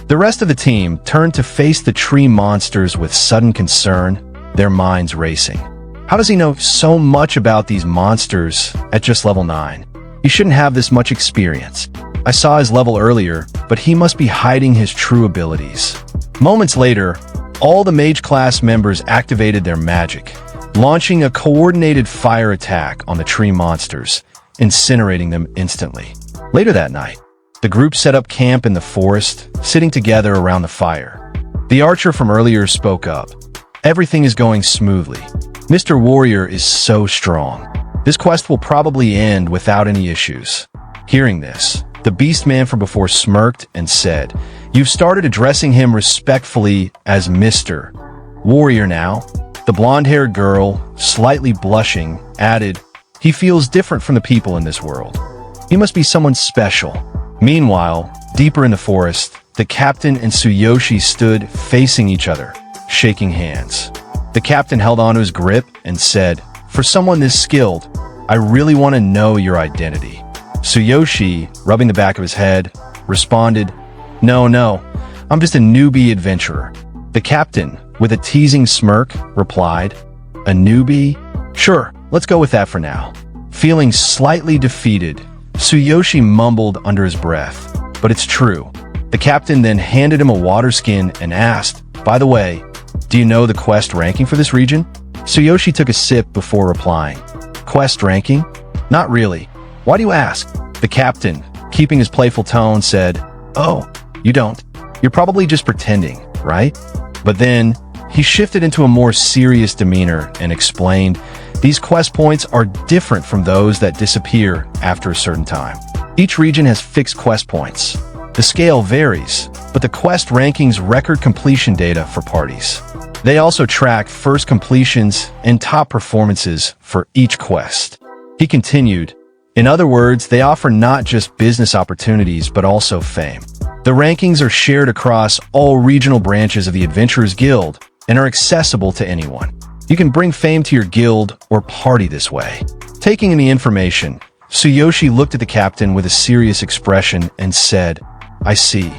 The rest of the team turned to face the tree monsters with sudden concern, their minds racing. How does he know so much about these monsters at just level 9? He shouldn't have this much experience. I saw his level earlier, but he must be hiding his true abilities. Moments later, all the mage class members activated their magic, launching a coordinated fire attack on the tree monsters, incinerating them instantly. Later that night, the group set up camp in the forest, sitting together around the fire. The archer from earlier spoke up. "Everything is going smoothly. Mr. Warrior is so strong. This quest will probably end without any issues." Hearing this, the beastman from before smirked and said, "You've started addressing him respectfully as Mr. Warrior now." The blonde-haired girl, slightly blushing, added, "He feels different from the people in this world. He must be someone special." Meanwhile, deeper in the forest, the captain and Tsuyoshi stood facing each other, shaking hands. The captain held onto his grip and said, "For someone this skilled, I really want to know your identity." Tsuyoshi, rubbing the back of his head, responded, No, I'm just a newbie adventurer." The captain, with a teasing smirk, replied, "A newbie? Sure, let's go with that for now." Feeling slightly defeated, Tsuyoshi mumbled under his breath, "But it's true." The captain then handed him a water skin and asked, "By the way, do you know the quest ranking for this region?" Tsuyoshi took a sip before replying, "Quest ranking? Not really. Why do you ask?" The captain, keeping his playful tone, said, "Oh, you don't. You're probably just pretending, right?" But then, he shifted into a more serious demeanor and explained, "These quest points are different from those that disappear after a certain time. Each region has fixed quest points. The scale varies, but the quest rankings record completion data for parties. They also track first completions and top performances for each quest." He continued, "In other words, they offer not just business opportunities but also fame. The rankings are shared across all regional branches of the Adventurers Guild and are accessible to anyone. You can bring fame to your guild or party this way." Taking in the information, Tsuyoshi looked at the captain with a serious expression and said, "I see.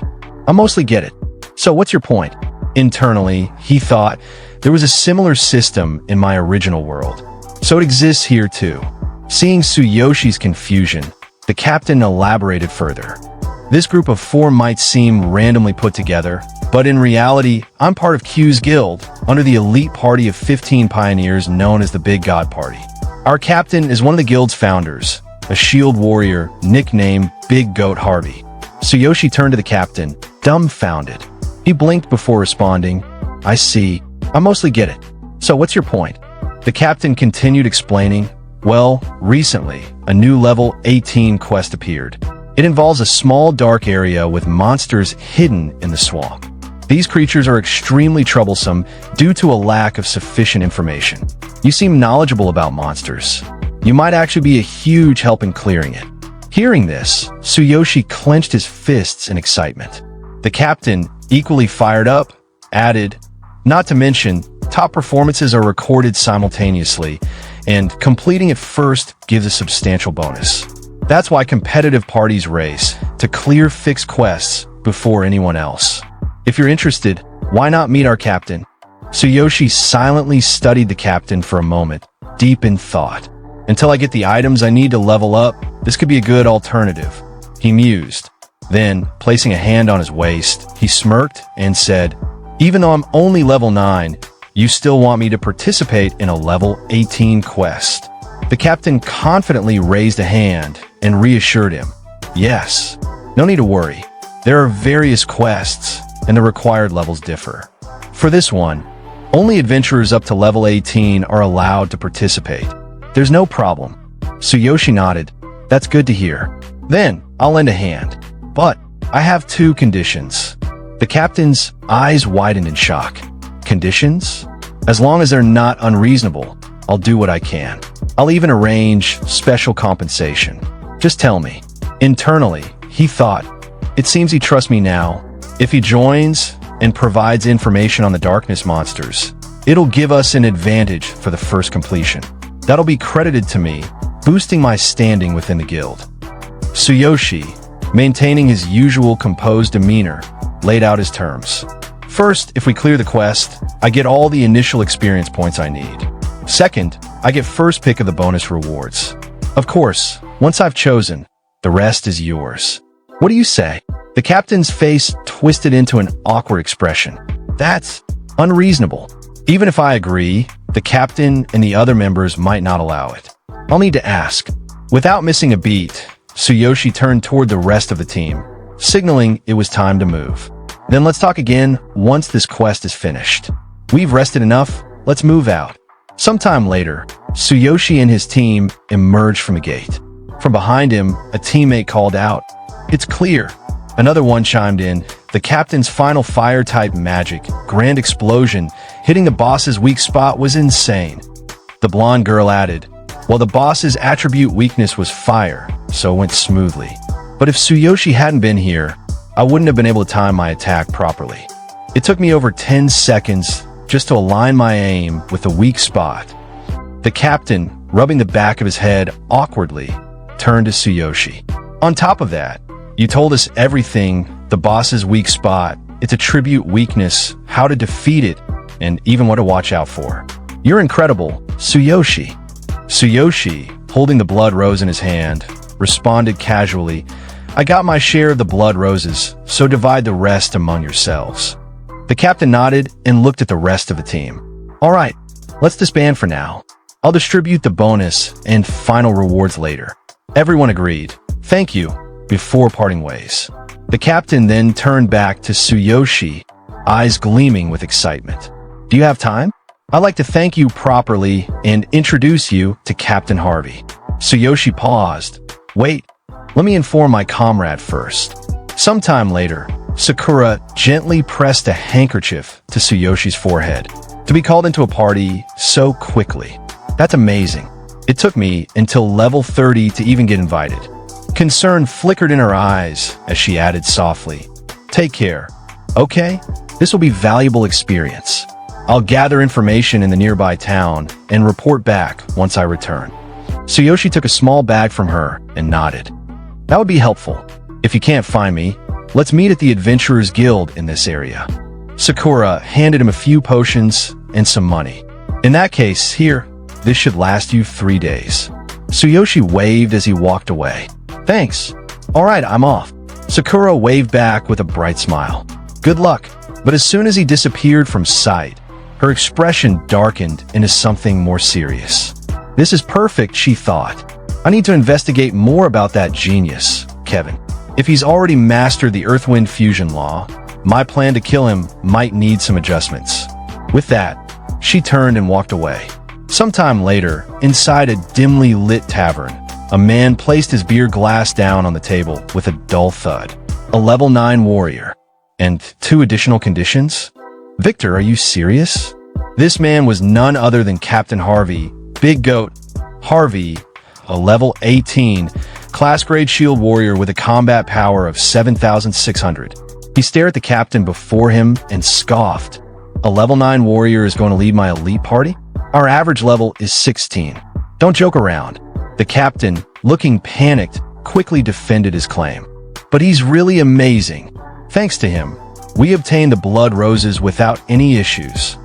I mostly get it. So what's your point?" Internally, he thought, there was a similar system in my original world, so it exists here too. Seeing Tsuyoshi's confusion, the captain elaborated further. "This group of 4 might seem randomly put together, but in reality, I'm part of Q's guild, under the elite party of 15 pioneers known as the Big God Party. Our captain is one of the guild's founders, a shield warrior nicknamed Big Goat Harvey." Tsuyoshi turned to the captain, dumbfounded. He blinked before responding, "I see. I mostly get it. So what's your point?" The captain continued explaining, "Well, recently, a new level 18 quest appeared. It involves a small dark area with monsters hidden in the swamp. These creatures are extremely troublesome due to a lack of sufficient information. You seem knowledgeable about monsters. You might actually be a huge help in clearing it." Hearing this, Tsuyoshi clenched his fists in excitement. The captain, equally fired up, added, Not to mention, top performances are recorded simultaneously, and completing it first gives a substantial bonus. That's why competitive parties race to clear fixed quests before anyone else. If you're interested, why not meet our captain? Tsuyoshi silently studied the captain for a moment, deep in thought. Until I get the items I need to level up, this could be a good alternative, he mused. Then, placing a hand on his waist, he smirked and said, "Even though I'm only level 9, you still want me to participate in a level 18 quest." The captain confidently raised a hand and reassured him, "Yes, no need to worry. There are various quests, and the required levels differ. For this one, only adventurers up to level 18 are allowed to participate. There's no problem." Tsuyoshi nodded. "That's good to hear. Then, I'll lend a hand. But, I have 2 conditions." The captain's eyes widened in shock. "Conditions? As long as they're not unreasonable, I'll do what I can. I'll even arrange special compensation. Just tell me." Internally, he thought, "It seems he trusts me now. If he joins and provides information on the darkness monsters, it'll give us an advantage for the first completion. That'll be credited to me, boosting my standing within the guild." Tsuyoshi, maintaining his usual composed demeanor, laid out his terms. "First, if we clear the quest, I get all the initial experience points I need. Second, I get first pick of the bonus rewards. Of course, once I've chosen, the rest is yours. What do you say?" The captain's face twisted into an awkward expression. "That's unreasonable. Even if I agree, the captain and the other members might not allow it. I'll need to ask." Without missing a beat, Tsuyoshi turned toward the rest of the team, signaling it was time to move. "Then let's talk again once this quest is finished. We've rested enough, let's move out." Sometime later, Tsuyoshi and his team emerged from the gate. From behind him, a teammate called out, "It's clear." Another one chimed in, "The captain's final fire-type magic, grand explosion, hitting the boss's weak spot was insane." The blonde girl added, "Well, the boss's attribute weakness was fire, so it went smoothly. But if Tsuyoshi hadn't been here, I wouldn't have been able to time my attack properly. It took me over 10 seconds just to align my aim with the weak spot." The captain, rubbing the back of his head awkwardly, turned to Tsuyoshi. "On top of that, you told us everything, the boss's weak spot, its attribute weakness, how to defeat it, and even what to watch out for. You're incredible, Tsuyoshi." Tsuyoshi, holding the blood rose in his hand, responded casually, "I got my share of the blood roses, so divide the rest among yourselves." The captain nodded and looked at the rest of the team. "All right, let's disband for now. I'll distribute the bonus and final rewards later." Everyone agreed. "Thank you," before parting ways. The captain then turned back to Tsuyoshi, eyes gleaming with excitement. "Do you have time? I'd like to thank you properly and introduce you to Captain Harvey." Tsuyoshi paused. "Wait, let me inform my comrade first." Sometime later, Sakura gently pressed a handkerchief to Tsuyoshi's forehead. To be called into a party so quickly. That's amazing. It took me until level 30 to even get invited. Concern flickered in her eyes as she added softly, "Take care. Okay? This will be valuable experience. I'll gather information in the nearby town and report back once I return." Tsuyoshi took a small bag from her and nodded. "That would be helpful. If you can't find me, let's meet at the Adventurers Guild in this area." Sakura handed him a few potions and some money. "In that case, here, this should last you 3 days." Tsuyoshi waved as he walked away. "Thanks. All right, I'm off." Sakura waved back with a bright smile. "Good luck." But as soon as he disappeared from sight, her expression darkened into something more serious. "This is perfect," she thought. "I need to investigate more about that genius, Kevin. If he's already mastered the Earth-Wind fusion law, my plan to kill him might need some adjustments." With that, she turned and walked away. Sometime later, inside a dimly lit tavern, a man placed his beer glass down on the table with a dull thud. A level 9 warrior. And 2 additional conditions? Victor, are you serious? This man was none other than Captain Harvey, Big Goat Harvey, a level 18, class grade shield warrior with a combat power of 7,600. He stared at the captain before him and scoffed. A level 9 warrior is going to lead my elite party? Our average level is 16. Don't joke around. The captain, looking panicked, quickly defended his claim. But he's really amazing. Thanks to him, we obtained the blood roses without any issues.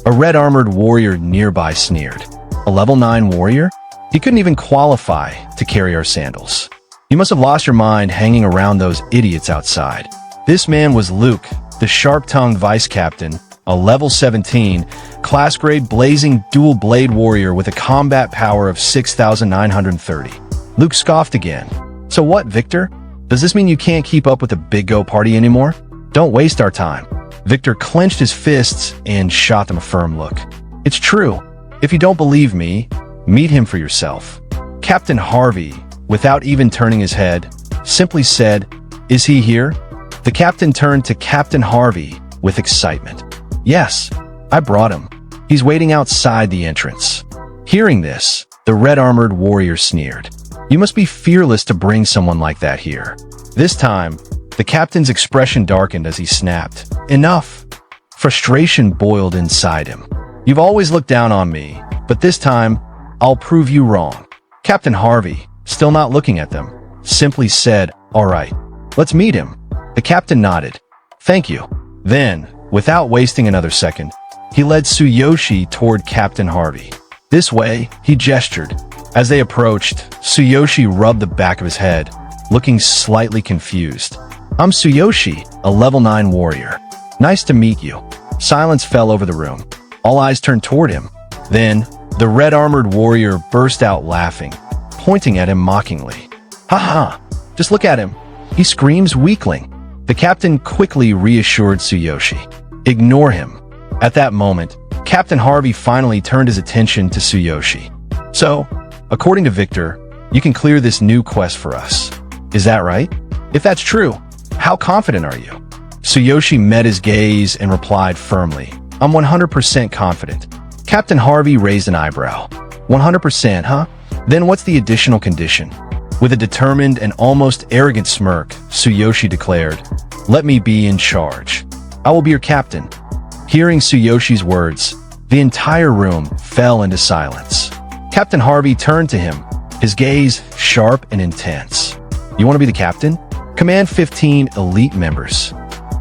A red-armored warrior nearby sneered. A level 9 warrior? He couldn't even qualify to carry our sandals. You must have lost your mind hanging around those idiots outside. This man was Luke, the sharp-tongued vice-captain, a level 17, class-grade blazing dual-blade warrior with a combat power of 6,930. Luke scoffed again. So what, Victor? Does this mean you can't keep up with the Big Go party anymore? Don't waste our time. Victor clenched his fists and shot them a firm look. It's true. If you don't believe me, meet him for yourself. Captain Harvey, without even turning his head, simply said, "Is he here?" The captain turned to Captain Harvey with excitement. "Yes, I brought him. He's waiting outside the entrance." Hearing this, the red-armored warrior sneered. "You must be fearless to bring someone like that here." This time, the captain's expression darkened as he snapped, "Enough!" Frustration boiled inside him. "You've always looked down on me, but this time, I'll prove you wrong." Captain Harvey, still not looking at them, simply said, "All right, let's meet him." The captain nodded. "Thank you." Then, without wasting another second, he led Tsuyoshi toward Captain Harvey. "This way," he gestured. As they approached, Tsuyoshi rubbed the back of his head, looking slightly confused. "I'm Tsuyoshi, a level 9 warrior. Nice to meet you." Silence fell over the room. All eyes turned toward him. Then, the red-armored warrior burst out laughing, pointing at him mockingly. "Ha! Just look at him. He screams weakling." The captain quickly reassured Tsuyoshi. "Ignore him." At that moment, Captain Harvey finally turned his attention to Tsuyoshi. "So, according to Victor, you can clear this new quest for us. Is that right? If that's true, how confident are you?" Tsuyoshi met his gaze and replied firmly, "I'm 100% confident." Captain Harvey raised an eyebrow. 100%, huh? Then what's the additional condition? With a determined and almost arrogant smirk, Tsuyoshi declared, "Let me be in charge. I will be your captain." Hearing Tsuyoshi's words, the entire room fell into silence. Captain Harvey turned to him, his gaze sharp and intense. "You want to be the captain? Command 15 elite members."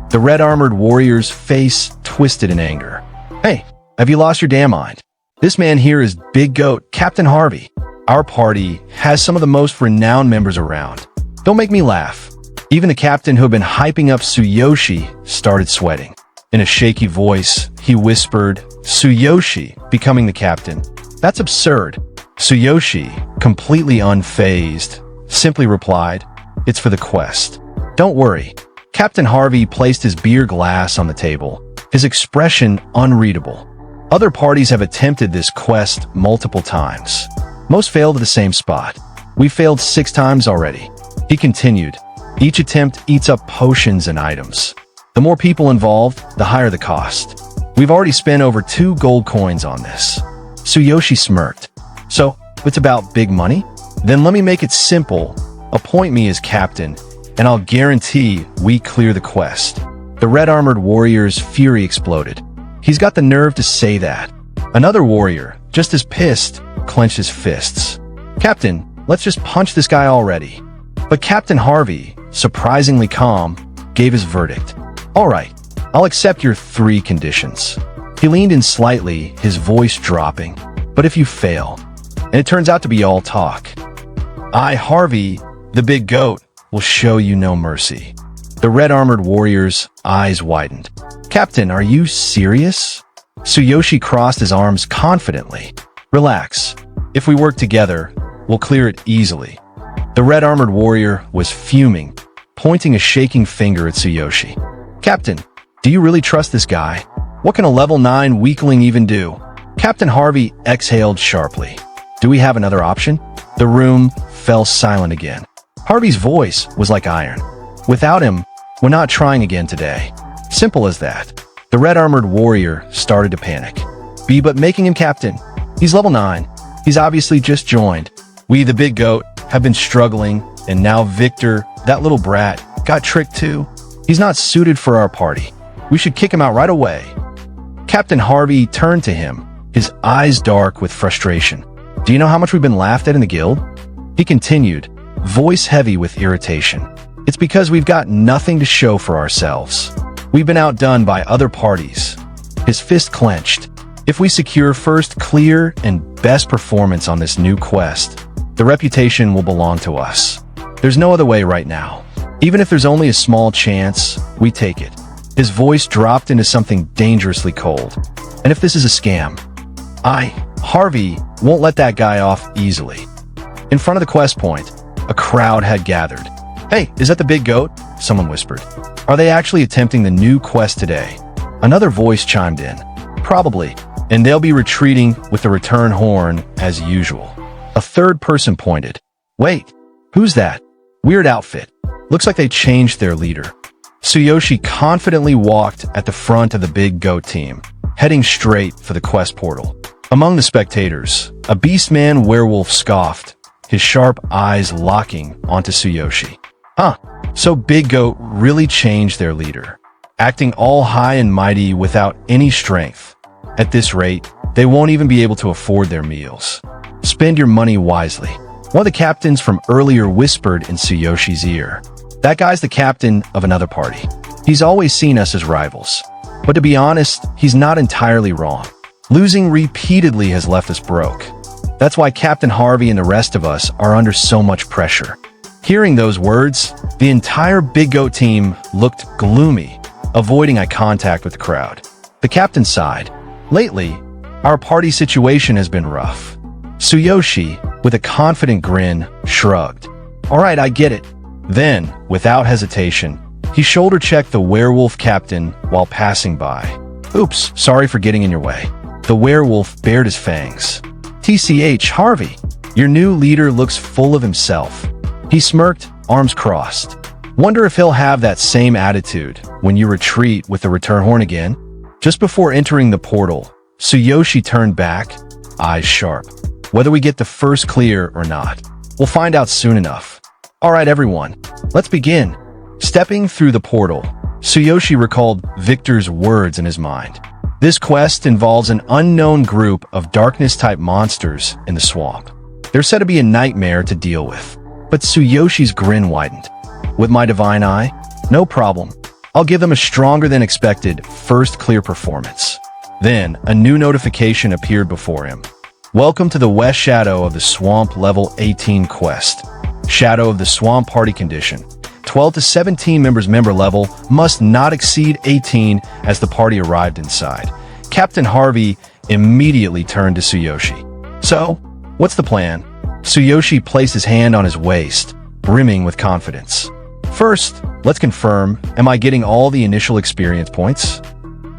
The red-armored warrior's face twisted in anger. "Hey, have you lost your damn mind? This man here is Big Goat Captain Harvey. Our party has some of the most renowned members around. Don't make me laugh." Even the captain who had been hyping up Tsuyoshi started sweating. In a shaky voice, he whispered, "Tsuyoshi becoming the captain? That's absurd." Tsuyoshi, completely unfazed, simply replied, "It's for the quest. Don't worry." Captain Harvey placed his beer glass on the table, his expression unreadable. Other parties have attempted this quest multiple times. Most failed at the same spot. We failed 6 times already. He continued, "Each attempt eats up potions and items. The more people involved, the higher the cost. We've already spent over 2 gold coins on this." Tsuyoshi smirked. "So, it's about big money? Then let me make it simple. Appoint me as captain, and I'll guarantee we clear the quest." The red-armored warrior's fury exploded. He's got the nerve to say that. Another warrior, just as pissed, clenched his fists. "Captain, let's just punch this guy already." But Captain Harvey, surprisingly calm, gave his verdict. "All right, I'll accept your 3 conditions." He leaned in slightly, his voice dropping. "But if you fail, and it turns out to be all talk, I, Harvey, the Big Goat, will show you no mercy." The red-armored warrior's eyes widened. "Captain, are you serious?" Tsuyoshi crossed his arms confidently. "Relax. If we work together, we'll clear it easily." The red-armored warrior was fuming, pointing a shaking finger at Tsuyoshi. "Captain, do you really trust this guy? What can a level 9 weakling even do?" Captain Harvey exhaled sharply. "Do we have another option?" The room fell silent again. Harvey's voice was like iron. "Without him, we're not trying again today. Simple as that." The red-armored warrior started to panic. But making him captain. He's level 9. He's obviously just joined. We, the Big Goat, have been struggling, and now Victor, that little brat, got tricked too. He's not suited for our party. We should kick him out right away." Captain Harvey turned to him, his eyes dark with frustration. Do you know how much we've been laughed at in the guild? He continued, voice heavy with irritation. It's because we've got nothing to show for ourselves. We've been outdone by other parties. His fist clenched. If we secure first clear and best performance on this new quest, the reputation will belong to us. There's no other way right now. Even if there's only a small chance, we take it. His voice dropped into something dangerously cold. And if this is a scam, Harvey, won't let that guy off easily. In front of the quest point, a crowd had gathered. Hey, is that the big goat? Someone whispered. Are they actually attempting the new quest today? Another voice chimed in. Probably. And they'll be retreating with the return horn as usual. A third person pointed. Wait, who's that? Weird outfit. Looks like they changed their leader. Tsuyoshi confidently walked at the front of the big goat team, heading straight for the quest portal. Among the spectators, a beastman werewolf scoffed, his sharp eyes locking onto Tsuyoshi. So Big Goat really changed their leader, acting all high and mighty without any strength. At this rate, they won't even be able to afford their meals. Spend your money wisely. One of the captains from earlier whispered in Tsuyoshi's ear. That guy's the captain of another party. He's always seen us as rivals. But to be honest, he's not entirely wrong. Losing repeatedly has left us broke. That's why Captain Harvey and the rest of us are under so much pressure. Hearing those words, the entire Big Goat team looked gloomy, avoiding eye contact with the crowd. The captain sighed. Lately, our party situation has been rough. Tsuyoshi, with a confident grin, shrugged. All right, I get it. Then, without hesitation, he shoulder-checked the werewolf captain while passing by. Oops, sorry for getting in your way. The werewolf bared his fangs. TCH, Harvey, your new leader looks full of himself. He smirked, arms crossed. Wonder if he'll have that same attitude when you retreat with the return horn again? Just before entering the portal, Tsuyoshi turned back, eyes sharp. Whether we get the first clear or not, we'll find out soon enough. All right, everyone, let's begin. Stepping through the portal, Tsuyoshi recalled Victor's words in his mind. This quest involves an unknown group of darkness-type monsters in the swamp. They're said to be a nightmare to deal with. But Tsuyoshi's grin widened. With my divine eye? No problem. I'll give them a stronger-than-expected first clear performance. Then, a new notification appeared before him. Welcome to the West Shadow of the Swamp Level 18 quest. Shadow of the Swamp Party Condition. 12 to 17 members member level must not exceed 18 as the party arrived inside. Captain Harvey immediately turned to Tsuyoshi. So, what's the plan? Tsuyoshi placed his hand on his waist, brimming with confidence. First, let's confirm, am I getting all the initial experience points?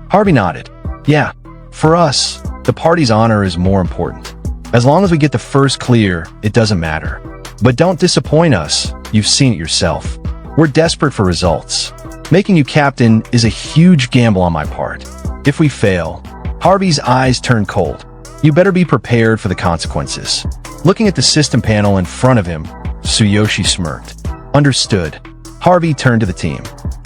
Harvey nodded. Yeah, for us, the party's honor is more important. As long as we get the first clear, it doesn't matter. But don't disappoint us, you've seen it yourself. We're desperate for results. Making you captain is a huge gamble on my part. If we fail, Harvey's eyes turn cold. You better be prepared for the consequences. Looking at the system panel in front of him, Tsuyoshi smirked. Understood. Harvey turned to the team.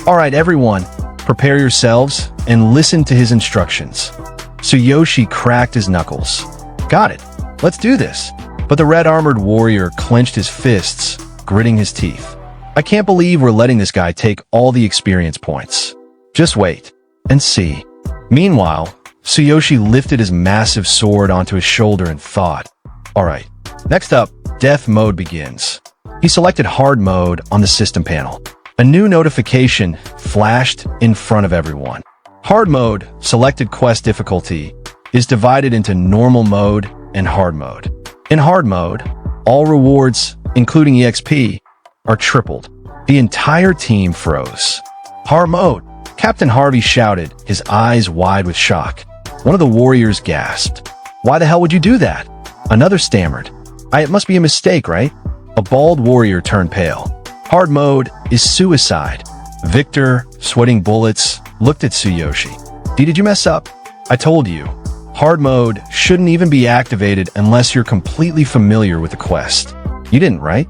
All right, everyone, prepare yourselves and listen to his instructions. Tsuyoshi cracked his knuckles. Got it. Let's do this. But the red-armored warrior clenched his fists, gritting his teeth. I can't believe we're letting this guy take all the experience points. Just wait and see. Meanwhile, Tsuyoshi lifted his massive sword onto his shoulder and thought. All right, next up, death mode begins. He selected hard mode on the system panel. A new notification flashed in front of everyone. Hard mode, selected quest difficulty, is divided into normal mode and hard mode. In hard mode, all rewards, including EXP, are tripled. The entire team froze. Hard mode, Captain Harvey shouted, his eyes wide with shock. One of the warriors gasped. Why the hell would you do that? Another stammered. It must be a mistake, right? A bald warrior turned pale. Hard mode is suicide. Victor, sweating bullets, looked at Tsuyoshi. Did you mess up? I told you. Hard mode shouldn't even be activated unless you're completely familiar with the quest. You didn't, right?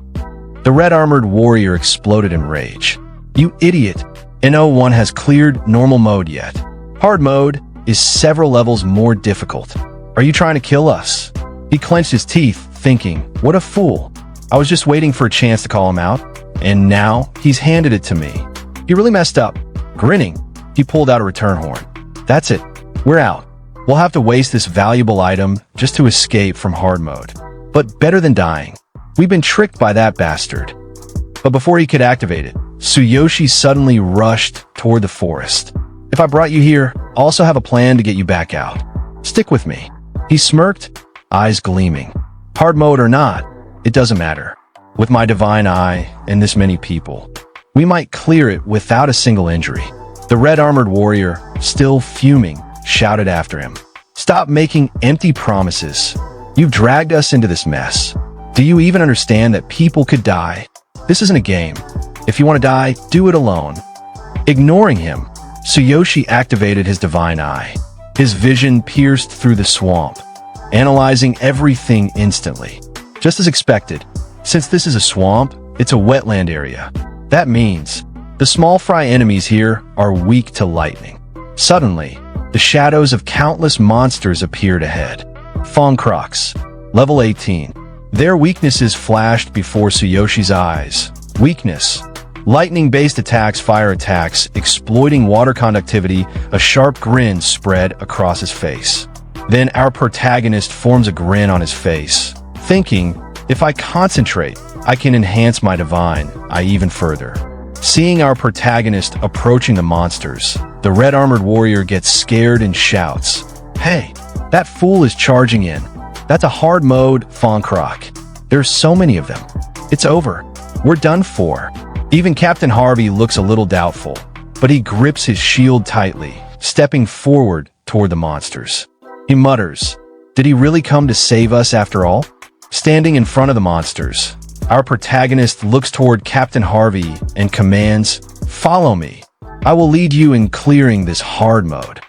The red-armored warrior exploded in rage. You idiot! No one has cleared normal mode yet. Hard mode is several levels more difficult. Are you trying to kill us? He clenched his teeth, thinking, what a fool. I was just waiting for a chance to call him out, and now he's handed it to me. He really messed up. Grinning, he pulled out a return horn. That's it. We're out. We'll have to waste this valuable item just to escape from hard mode. But better than dying. We've been tricked by that bastard. But before he could activate it, Tsuyoshi suddenly rushed toward the forest. If I brought you here, I also have a plan to get you back out. Stick with me. He smirked, eyes gleaming. Hard mode or not, it doesn't matter. With my divine eye and this many people, we might clear it without a single injury. The red-armored warrior, still fuming, shouted after him. Stop making empty promises. You've dragged us into this mess. Do you even understand that people could die? This isn't a game. If you want to die, do it alone. Ignoring him, Tsuyoshi activated his divine eye. His vision pierced through the swamp, analyzing everything instantly. Just as expected, since this is a swamp, it's a wetland area. That means the small fry enemies here are weak to lightning. Suddenly, the shadows of countless monsters appeared ahead. Fongkroks, level 18. Their weaknesses flashed before Tsuyoshi's eyes. Weakness: lightning-based attacks, fire attacks, exploiting water conductivity. A sharp grin spread across his face. Then our protagonist forms a grin on his face, thinking, if I concentrate, I can enhance my divine eye even further. Seeing our protagonist approaching the monsters, the red-armored warrior gets scared and shouts, "Hey, that fool is charging in. That's a hard mode, Fongkrok. There's so many of them. It's over. We're done for." Even Captain Harvey looks a little doubtful, but he grips his shield tightly, stepping forward toward the monsters. He mutters, "Did he really come to save us after all?" Standing in front of the monsters, our protagonist looks toward Captain Harvey and commands, "Follow me. I will lead you in clearing this hard mode."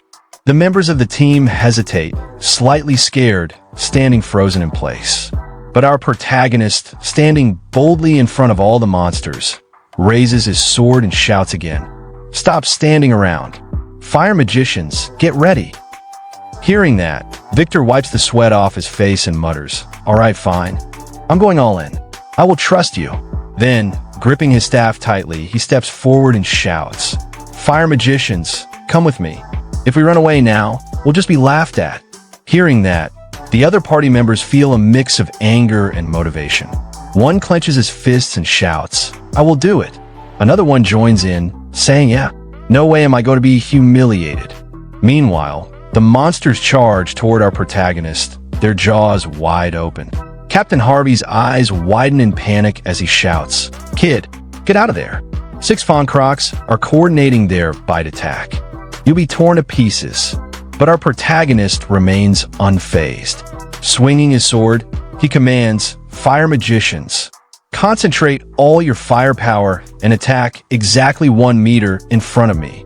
The members of the team hesitate, slightly scared, standing frozen in place. But our protagonist, standing boldly in front of all the monsters, raises his sword and shouts again, "Stop standing around. Fire magicians, get ready." Hearing that, Victor wipes the sweat off his face and mutters, "All right, fine. I'm going all in. I will trust you." Then, gripping his staff tightly, he steps forward and shouts, "Fire magicians, come with me. If we run away now, we'll just be laughed at." Hearing that, the other party members feel a mix of anger and motivation. One clenches his fists and shouts, "I will do it." Another one joins in, saying, "Yeah, no way am I going to be humiliated." Meanwhile, the monsters charge toward our protagonist, their jaws wide open. Captain Harvey's eyes widen in panic as he shouts, "Kid, get out of there." 6 Fongkroks are coordinating their bite attack. You'll be torn to pieces, but our protagonist remains unfazed. Swinging his sword, he commands, "Fire magicians, concentrate all your firepower and attack exactly 1 meter in front of me."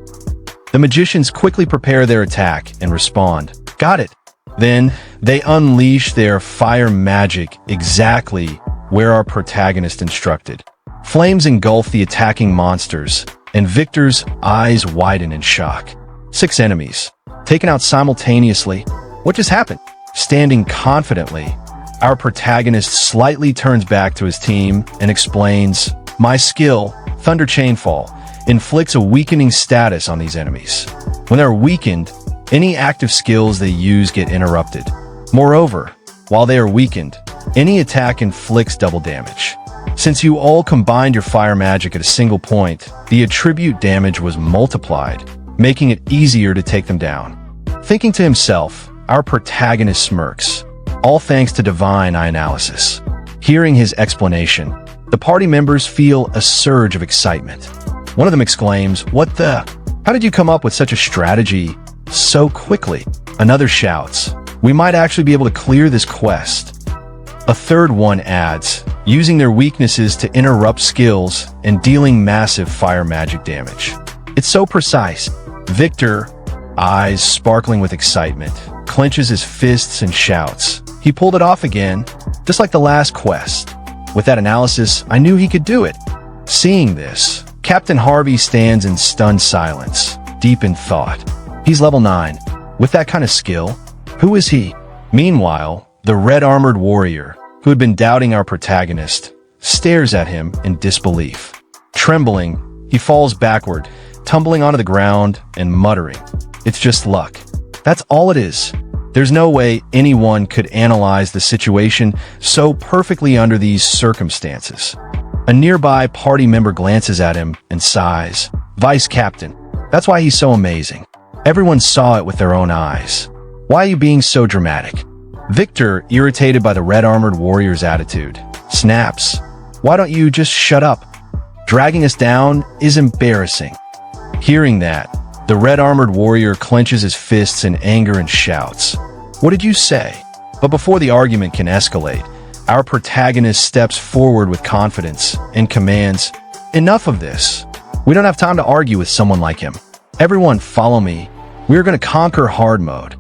The magicians quickly prepare their attack and respond, "Got it." Then, they unleash their fire magic exactly where our protagonist instructed. Flames engulf the attacking monsters, and Victor's eyes widen in shock. 6 enemies, taken out simultaneously. What just happened? Standing confidently, our protagonist slightly turns back to his team and explains, "My skill, Thunder Chainfall, inflicts a weakening status on these enemies. When they're weakened, any active skills they use get interrupted. Moreover, while they are weakened, any attack inflicts double damage. Since you all combined your fire magic at a single point, the attribute damage was multiplied, making it easier to take them down." Thinking to himself, our protagonist smirks, all thanks to divine eye analysis. Hearing his explanation, the party members feel a surge of excitement. One of them exclaims, "What the? How did you come up with such a strategy so quickly?" Another shouts, "We might actually be able to clear this quest." A third one adds, "Using their weaknesses to interrupt skills and dealing massive fire magic damage. It's so precise." Victor, eyes sparkling with excitement, clenches his fists and shouts, "He pulled it off again, just like the last quest. With that analysis, I knew he could do it." Seeing this, Captain Harvey stands in stunned silence, deep in thought. He's level 9. With that kind of skill? Who is he? Meanwhile, the red-armored warrior, who had been doubting our protagonist, stares at him in disbelief. Trembling, he falls backward, tumbling onto the ground and muttering, "It's just luck." That's all it is. There's no way anyone could analyze the situation so perfectly under these circumstances. A nearby party member glances at him and sighs. "Vice Captain. That's why he's so amazing. Everyone saw it with their own eyes. Why are you being so dramatic?" Victor, irritated by the red-armored warrior's attitude, snaps. "Why don't you just shut up? Dragging us down is embarrassing." Hearing that, the red-armored warrior clenches his fists in anger and shouts, "What did you say?" But before the argument can escalate, our protagonist steps forward with confidence and commands, "Enough of this. We don't have time to argue with someone like him. Everyone follow me. We're going to conquer hard mode."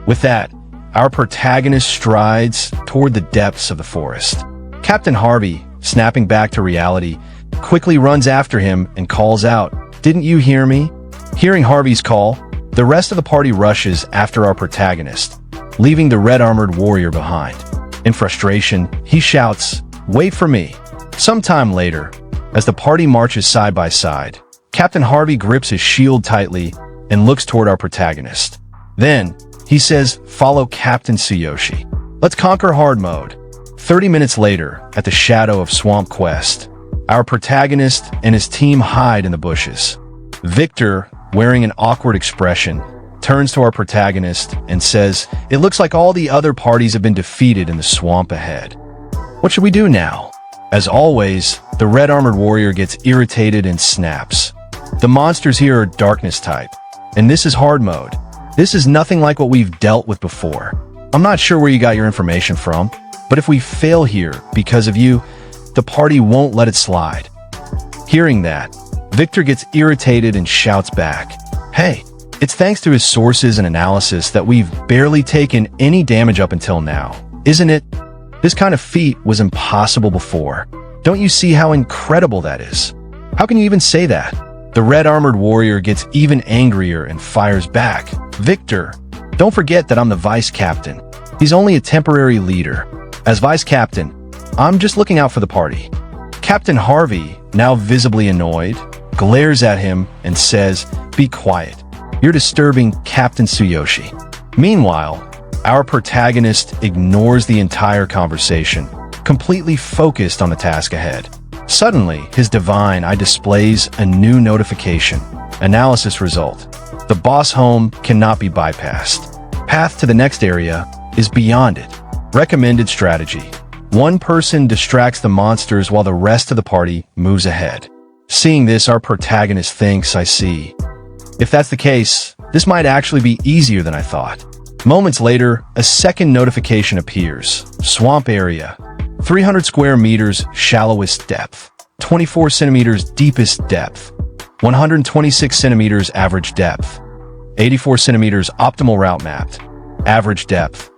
With that, our protagonist strides toward the depths of the forest. Captain Harvey, snapping back to reality, quickly runs after him and calls out, "Didn't you hear me?" Hearing Harvey's call, the rest of the party rushes after our protagonist, leaving the red-armored warrior behind. In frustration, he shouts, "Wait for me." Sometime later, as the party marches side by side, Captain Harvey grips his shield tightly and looks toward our protagonist. Then, he says, "Follow Captain Tsuyoshi. Let's conquer hard mode." 30 minutes later, at the shadow of Swamp Quest, our protagonist and his team hide in the bushes. Victor, wearing an awkward expression, turns to our protagonist and says, "It looks like all the other parties have been defeated in the swamp ahead. What should we do now?" As always, the red-armored warrior gets irritated and snaps. "The monsters here are darkness type, and this is hard mode. This is nothing like what we've dealt with before. I'm not sure where you got your information from, but if we fail here because of you, the party won't let it slide." Hearing that, Victor gets irritated and shouts back, "Hey, it's thanks to his sources and analysis that we've barely taken any damage up until now, isn't it? This kind of feat was impossible before. Don't you see how incredible that is? How can you even say that?" The red-armored warrior gets even angrier and fires back, "Victor, don't forget that I'm the vice captain. He's only a temporary leader. As vice captain, I'm just looking out for the party." Captain Harvey, now visibly annoyed, glares at him and says, "Be quiet. You're disturbing Captain Tsuyoshi." Meanwhile, our protagonist ignores the entire conversation, completely focused on the task ahead. Suddenly, his divine eye displays a new notification. Analysis result. The boss home cannot be bypassed. Path to the next area is beyond it. Recommended strategy. One person distracts the monsters while the rest of the party moves ahead. Seeing this, our protagonist thinks, "I see. If that's the case, this might actually be easier than I thought." Moments later, a second notification appears. Swamp area. 300 square meters shallowest depth. 24 centimeters deepest depth. 126 centimeters average depth. 84 centimeters optimal route mapped. Average depth.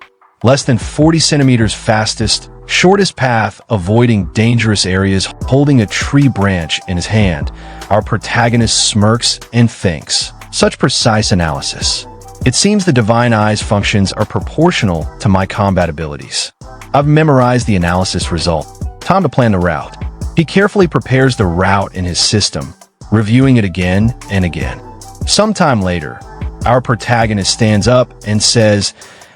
Less than 40 centimeters fastest, shortest path, avoiding dangerous areas, holding a tree branch in his hand. Our protagonist smirks and thinks, "Such precise analysis. It seems the divine eye's functions are proportional to my combat abilities. I've memorized the analysis result. Time to plan the route." He carefully prepares the route in his system, reviewing it again and again. Sometime later, our protagonist stands up and says,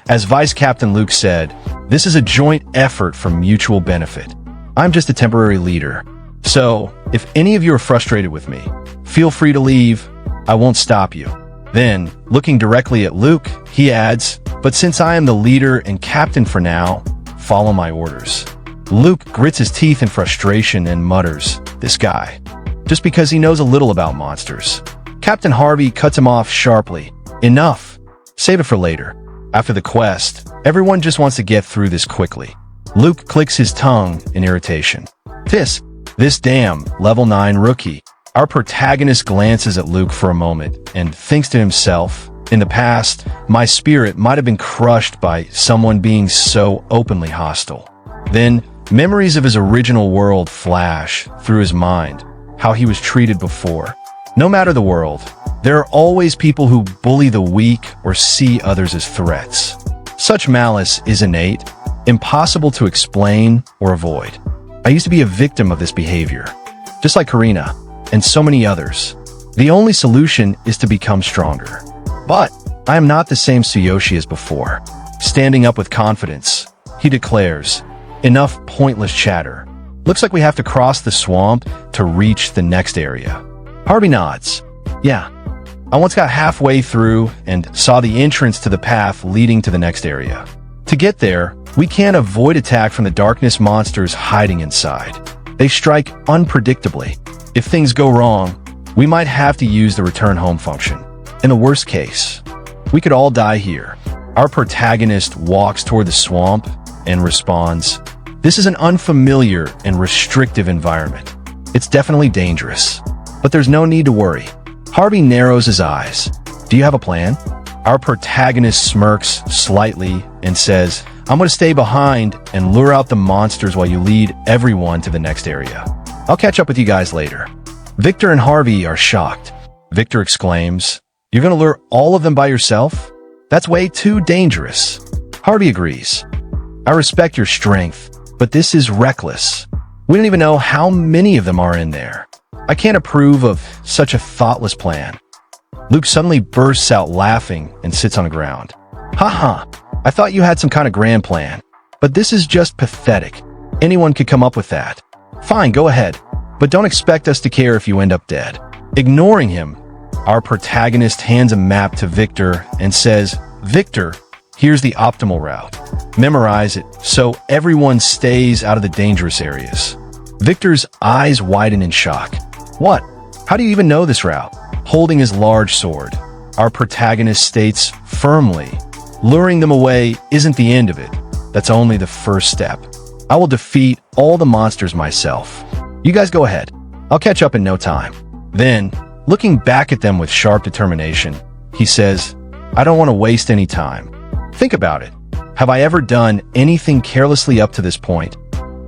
"As Vice Captain Luke said, this is a joint effort for mutual benefit. I'm just a temporary leader. So, if any of you are frustrated with me, feel free to leave. I won't stop you." Then, looking directly at Luke, he adds, "But since I am the leader and captain for now, follow my orders." Luke grits his teeth in frustration and mutters, "This guy," just because he knows a little about monsters. Captain Harvey cuts him off sharply. "Enough. Save it for later. After the quest, everyone just wants to get through this quickly." Luke clicks his tongue in irritation. This damn level 9 rookie." Our protagonist glances at Luke for a moment and thinks to himself, "In the past, my spirit might have been crushed by someone being so openly hostile." Then, memories of his original world flash through his mind, how he was treated before. No matter the world, there are always people who bully the weak or see others as threats. Such malice is innate, impossible to explain or avoid. I used to be a victim of this behavior, just like Karina and so many others. The only solution is to become stronger. But I am not the same Tsuyoshi as before. Standing up with confidence, he declares, "Enough pointless chatter. Looks like we have to cross the swamp to reach the next area." Harvey nods. "Yeah, I once got halfway through and saw the entrance to the path leading to the next area. To get there, we can't avoid attack from the darkness monsters hiding inside. They strike unpredictably. If things go wrong, we might have to use the return home function. In the worst case, we could all die here." Our protagonist walks toward the swamp and responds, "This is an unfamiliar and restrictive environment. It's definitely dangerous, but there's no need to worry." Harvey narrows his eyes. "Do you have a plan?" Our protagonist smirks slightly and says, "I'm going to stay behind and lure out the monsters while you lead everyone to the next area. I'll catch up with you guys later." Victor and Harvey are shocked. Victor exclaims, "You're going to lure all of them by yourself? That's way too dangerous." Harvey agrees. "I respect your strength, but this is reckless. We don't even know how many of them are in there. I can't approve of such a thoughtless plan." Luke suddenly bursts out laughing and sits on the ground. "Haha, I thought you had some kind of grand plan, but this is just pathetic. Anyone could come up with that. Fine, go ahead, but don't expect us to care if you end up dead." Ignoring him, our protagonist hands a map to Victor and says, "Victor, here's the optimal route. Memorize it so everyone stays out of the dangerous areas." Victor's eyes widen in shock. "What? How do you even know this route?" Holding his large sword, our protagonist states firmly, "Luring them away isn't the end of it. That's only the first step. I will defeat all the monsters myself. You guys go ahead. I'll catch up in no time." Then, looking back at them with sharp determination, he says, "I don't want to waste any time. Think about it. Have I ever done anything carelessly up to this point?"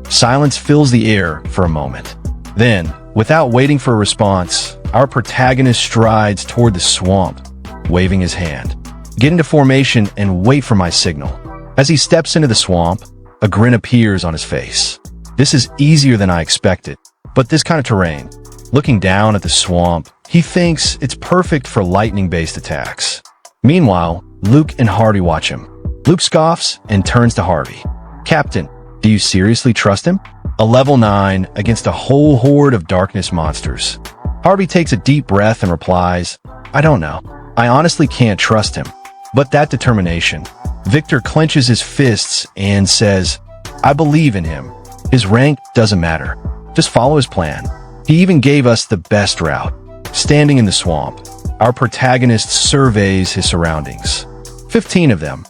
Silence fills the air for a moment. Then, without waiting for a response, our protagonist strides toward the swamp, waving his hand. "Get into formation and wait for my signal." As he steps into the swamp, a grin appears on his face. This is easier than I expected, but this kind of terrain. Looking down at the swamp, he thinks it's perfect for lightning-based attacks. Meanwhile, Luke and Harvey watch him. Luke scoffs and turns to Harvey. "Captain, do you seriously trust him? A level 9 against a whole horde of darkness monsters." Harvey takes a deep breath and replies, "I don't know. I honestly can't trust him." But that determination. Victor clenches his fists and says, "I believe in him. His rank doesn't matter. Just follow his plan. He even gave us the best route." Standing in the swamp, our protagonist surveys his surroundings. 15 of them,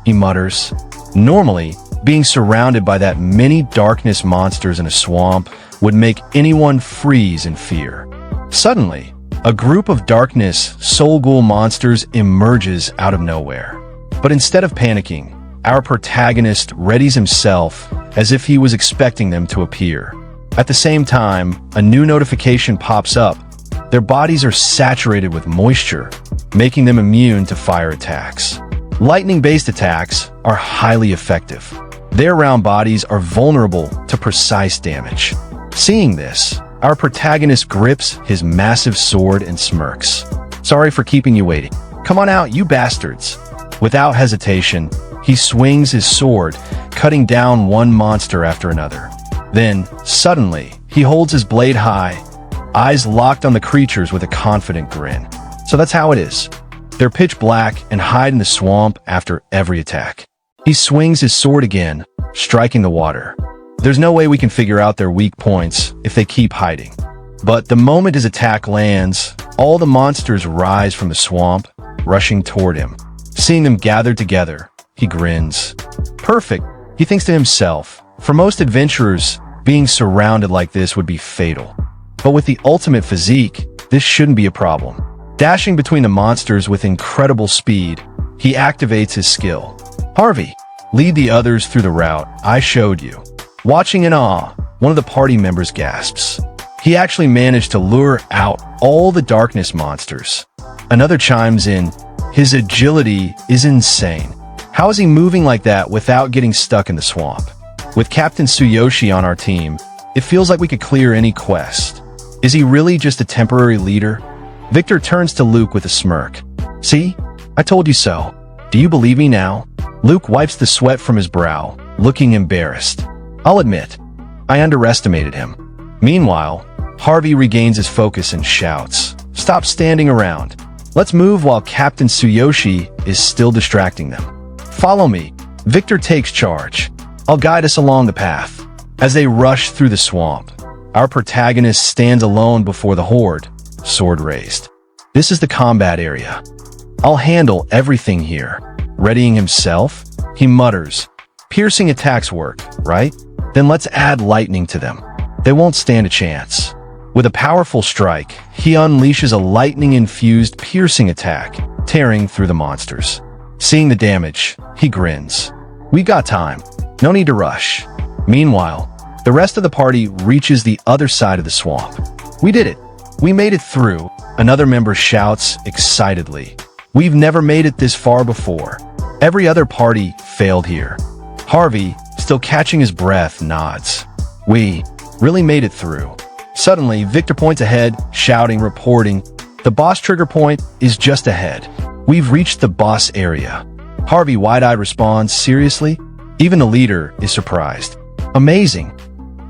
he mutters. Normally, being surrounded by that many darkness monsters in a swamp would make anyone freeze in fear. Suddenly, a group of darkness soul ghoul monsters emerges out of nowhere. But instead of panicking, our protagonist readies himself as if he was expecting them to appear. At the same time, a new notification pops up. Their bodies are saturated with moisture, making them immune to fire attacks. Lightning-based attacks are highly effective. Their round bodies are vulnerable to precise damage. Seeing this, our protagonist grips his massive sword and smirks. "Sorry for keeping you waiting. Come on out, you bastards." Without hesitation, he swings his sword, cutting down one monster after another. Then, suddenly, he holds his blade high, eyes locked on the creatures with a confident grin. So that's how it is. They're pitch black and hide in the swamp after every attack. He swings his sword again, striking the water. There's no way we can figure out their weak points if they keep hiding. But the moment his attack lands, all the monsters rise from the swamp, rushing toward him. Seeing them gathered together, he grins. Perfect, he thinks to himself. For most adventurers, being surrounded like this would be fatal. But with the ultimate physique, this shouldn't be a problem. Dashing between the monsters with incredible speed, he activates his skill. "Harvey, lead the others through the route I showed you." Watching in awe, one of the party members gasps. He actually managed to lure out all the darkness monsters. Another chimes in, his agility is insane. How is he moving like that without getting stuck in the swamp? With Captain Tsuyoshi on our team, it feels like we could clear any quest. Is he really just a temporary leader? Victor turns to Luke with a smirk. See? I told you so. Do you believe me now? Luke wipes the sweat from his brow, looking embarrassed. I'll admit, I underestimated him. Meanwhile, Harvey regains his focus and shouts, "Stop standing around. Let's move while Captain Tsuyoshi is still distracting them." Follow me. Victor takes charge. I'll guide us along the path. As they rush through the swamp, our protagonist stands alone before the horde, sword raised. This is the combat area. I'll handle everything here. Readying himself, he mutters, "Piercing attacks work, right? Then let's add lightning to them. They won't stand a chance." With a powerful strike, he unleashes a lightning-infused piercing attack, tearing through the monsters. Seeing the damage, he grins. We got time. No need to rush. Meanwhile, the rest of the party reaches the other side of the swamp. We did it. We made it through. Another member shouts excitedly. We've never made it this far before. Every other party failed here. Harvey, still catching his breath, nods. We really made it through. Suddenly, Victor points ahead, shouting, reporting, "The boss trigger point is just ahead. We've reached the boss area." Harvey, wide-eyed, responds, "Seriously?" Even the leader is surprised. "Amazing."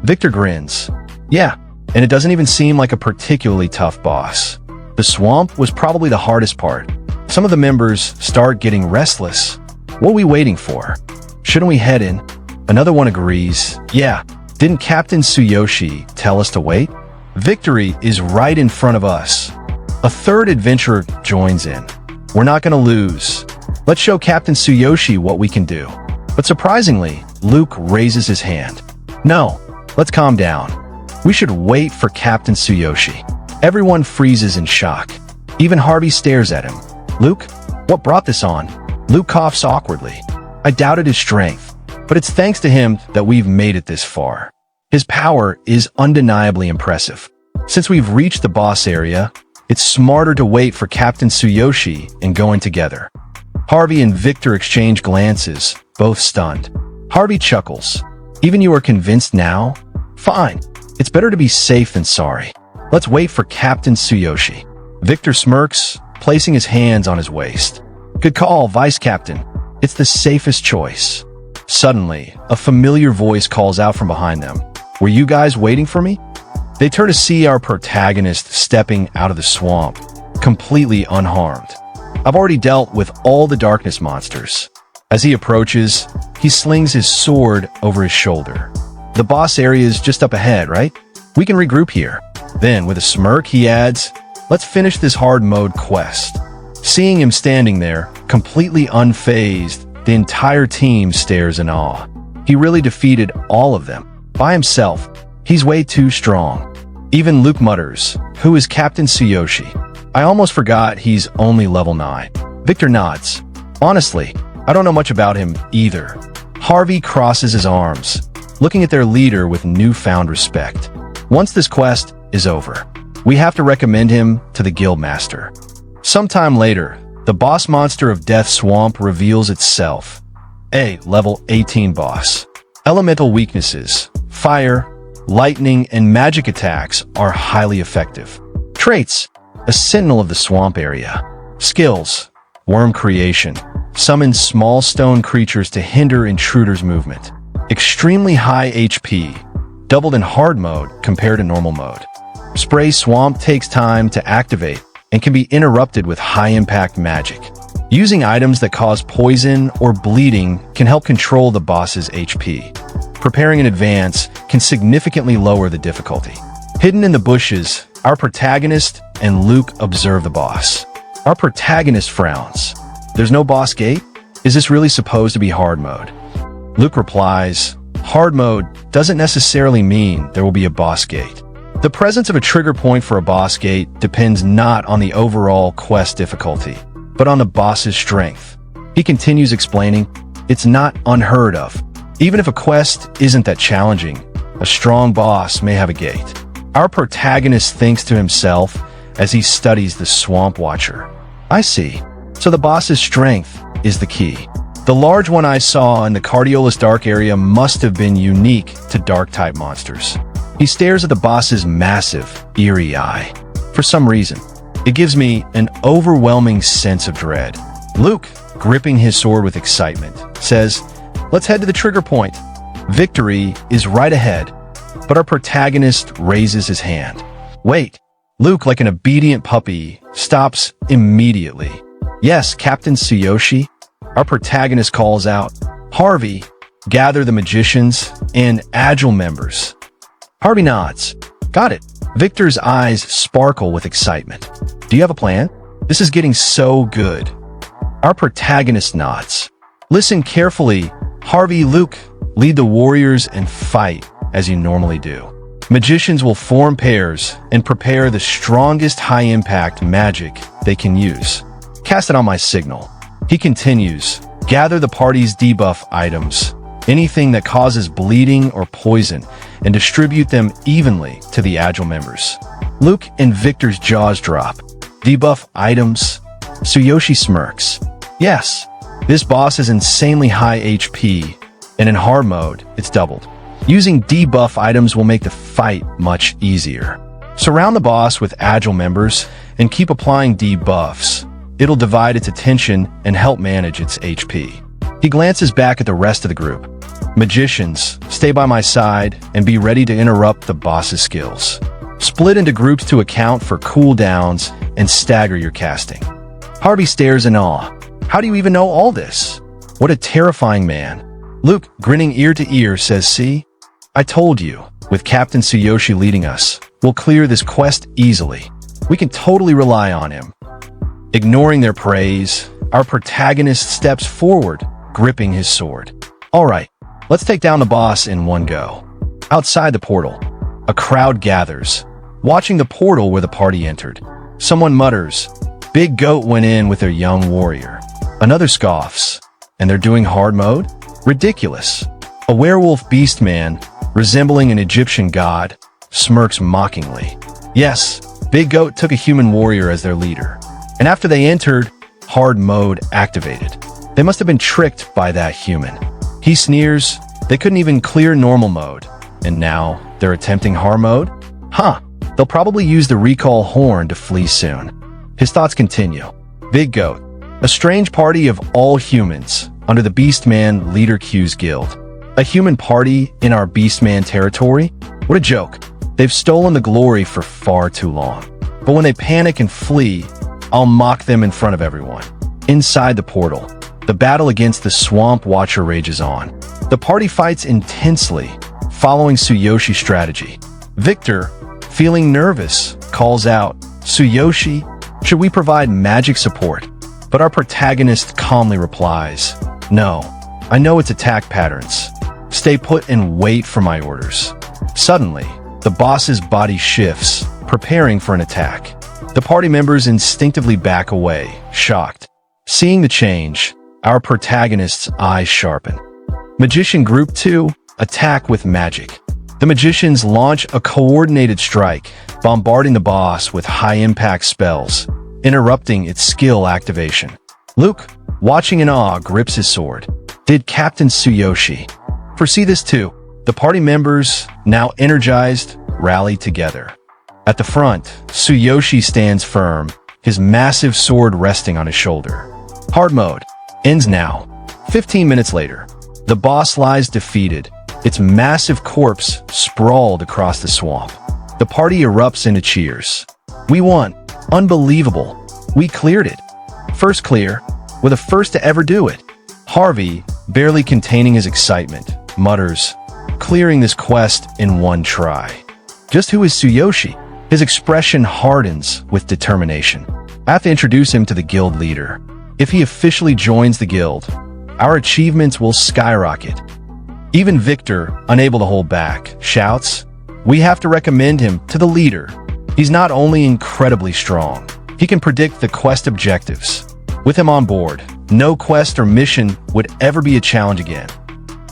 Victor grins. "Yeah, and it doesn't even seem like a particularly tough boss. The swamp was probably the hardest part." Some of the members start getting restless. "What are we waiting for? Shouldn't we head in?" Another one agrees. "Yeah, didn't Captain Tsuyoshi tell us to wait? Victory is right in front of us." A third adventurer joins in. "We're not gonna lose. Let's show Captain Tsuyoshi what we can do." But surprisingly, Luke raises his hand. "No, let's calm down. We should wait for Captain Tsuyoshi." Everyone freezes in shock. Even Harvey stares at him. "Luke, what brought this on?" Luke coughs awkwardly. "I doubted his strength, but it's thanks to him that we've made it this far. His power is undeniably impressive. Since we've reached the boss area, it's smarter to wait for Captain Tsuyoshi and go in together." Harvey and Victor exchange glances, both stunned. Harvey chuckles. "Even you are convinced now? Fine. It's better to be safe than sorry. Let's wait for Captain Tsuyoshi." Victor smirks, placing his hands on his waist. "Good call, Vice Captain. It's the safest choice." Suddenly, a familiar voice calls out from behind them. "Were you guys waiting for me?" They turn to see our protagonist stepping out of the swamp, completely unharmed. "I've already dealt with all the darkness monsters." As he approaches, he slings his sword over his shoulder. "The boss area is just up ahead, right? We can regroup here." Then, with a smirk, he adds, "Let's finish this hard mode quest." Seeing him standing there, completely unfazed, the entire team stares in awe. He really defeated all of them. By himself, he's way too strong. Even Luke mutters, "Who is Captain Tsuyoshi? I almost forgot he's only level 9. Victor nods. "Honestly, I don't know much about him either." Harvey crosses his arms, looking at their leader with newfound respect. Once this quest is over, we have to recommend him to the guildmaster. Sometime later, the boss monster of Death Swamp reveals itself. A level 18 boss. Elemental weaknesses, fire, lightning, and magic attacks are highly effective. Traits, a sentinel of the swamp area. Skills, worm creation. Summons small stone creatures to hinder intruders' movement. Extremely high HP, doubled in hard mode compared to normal mode. Spray Swamp takes time to activate and can be interrupted with high-impact magic. Using items that cause poison or bleeding can help control the boss's HP. Preparing in advance can significantly lower the difficulty. Hidden in the bushes, our protagonist and Luke observe the boss. Our protagonist frowns. "There's no boss gate? Is this really supposed to be hard mode?" Luke replies, "Hard mode doesn't necessarily mean there will be a boss gate. The presence of a trigger point for a boss gate depends not on the overall quest difficulty, but on the boss's strength." He continues explaining, "It's not unheard of. Even if a quest isn't that challenging, a strong boss may have a gate. Our protagonist thinks to himself as he studies the Swamp Watcher. I see. So the boss's strength is the key. The large one I saw in the Cardiolus Dark area must have been unique to Dark-type monsters. He stares at the boss's massive, eerie eye. For some reason, it gives me an overwhelming sense of dread. Luke, gripping his sword with excitement, says, "Let's head to the trigger point. Victory is right ahead." But our protagonist raises his hand. Wait. Luke, like an obedient puppy, stops immediately. "Yes, Captain Tsuyoshi." Our protagonist calls out, "Harvey, gather the magicians and agile members." Harvey nods. "Got it." Victor's eyes sparkle with excitement. "Do you have a plan? This is getting so good." Our protagonist nods. "Listen carefully. Harvey, Luke, lead the warriors and fight as you normally do. Magicians will form pairs and prepare the strongest high-impact magic they can use. Cast it on my signal." He continues, "Gather the party's debuff items, anything that causes bleeding or poison, and distribute them evenly to the agile members." Luke and Victor's jaws drop. "Debuff items?" Tsuyoshi smirks. "Yes, this boss is insanely high HP, and in hard mode, it's doubled. Using debuff items will make the fight much easier. Surround the boss with agile members and keep applying debuffs. It'll divide its attention and help manage its HP." He glances back at the rest of the group. "Magicians, stay by my side and be ready to interrupt the boss's skills. Split into groups to account for cooldowns and stagger your casting." Harvey stares in awe. "How do you even know all this? What a terrifying man." Luke, grinning ear to ear, says, "See? I told you, with Captain Tsuyoshi leading us, we'll clear this quest easily. We can totally rely on him." Ignoring their praise, our protagonist steps forward, gripping his sword. "All right, let's take down the boss in one go." Outside the portal, a crowd gathers, watching the portal where the party entered. Someone mutters, "Big Goat went in with their young warrior." Another scoffs, "And they're doing hard mode? Ridiculous." A werewolf beastman, resembling an Egyptian god, smirks mockingly. "Yes, Big Goat took a human warrior as their leader. And after they entered, hard mode activated. They must have been tricked by that human." He sneers, "They couldn't even clear normal mode. And now they're attempting hard mode? Huh, they'll probably use the recall horn to flee soon." His thoughts continue. Big Goat, a strange party of all humans under the Beastman Leader Q's guild. A human party in our Beastman territory? What a joke. They've stolen the glory for far too long. But when they panic and flee, I'll mock them in front of everyone. Inside the portal, the battle against the Swamp Watcher rages on. The party fights intensely, following Tsuyoshi's strategy. Victor, feeling nervous, calls out, "Tsuyoshi, should we provide magic support?" But our protagonist calmly replies, "No, I know its attack patterns. Stay put and wait for my orders." Suddenly, the boss's body shifts, preparing for an attack. The party members instinctively back away, shocked. Seeing the change, our protagonist's eyes sharpen. Magician Group 2, attack with magic. The magicians launch a coordinated strike, bombarding the boss with high-impact spells, interrupting its skill activation. Luke, watching in awe, grips his sword. Did Captain Tsuyoshi foresee this too? The party members, now energized, rally together. At the front, Tsuyoshi stands firm, his massive sword resting on his shoulder. Hard mode ends now. 15 minutes later, the boss lies defeated, its massive corpse sprawled across the swamp. The party erupts into cheers. "We won. Unbelievable. We cleared it. First clear. We're the first to ever do it." Harvey, barely containing his excitement, mutters, "Clearing this quest in one try." Just who is Tsuyoshi? His expression hardens with determination. I have to introduce him to the guild leader. If he officially joins the guild, our achievements will skyrocket. Even Victor, unable to hold back, shouts, "We have to recommend him to the leader. He's not only incredibly strong, he can predict the quest objectives. With him on board, no quest or mission would ever be a challenge again."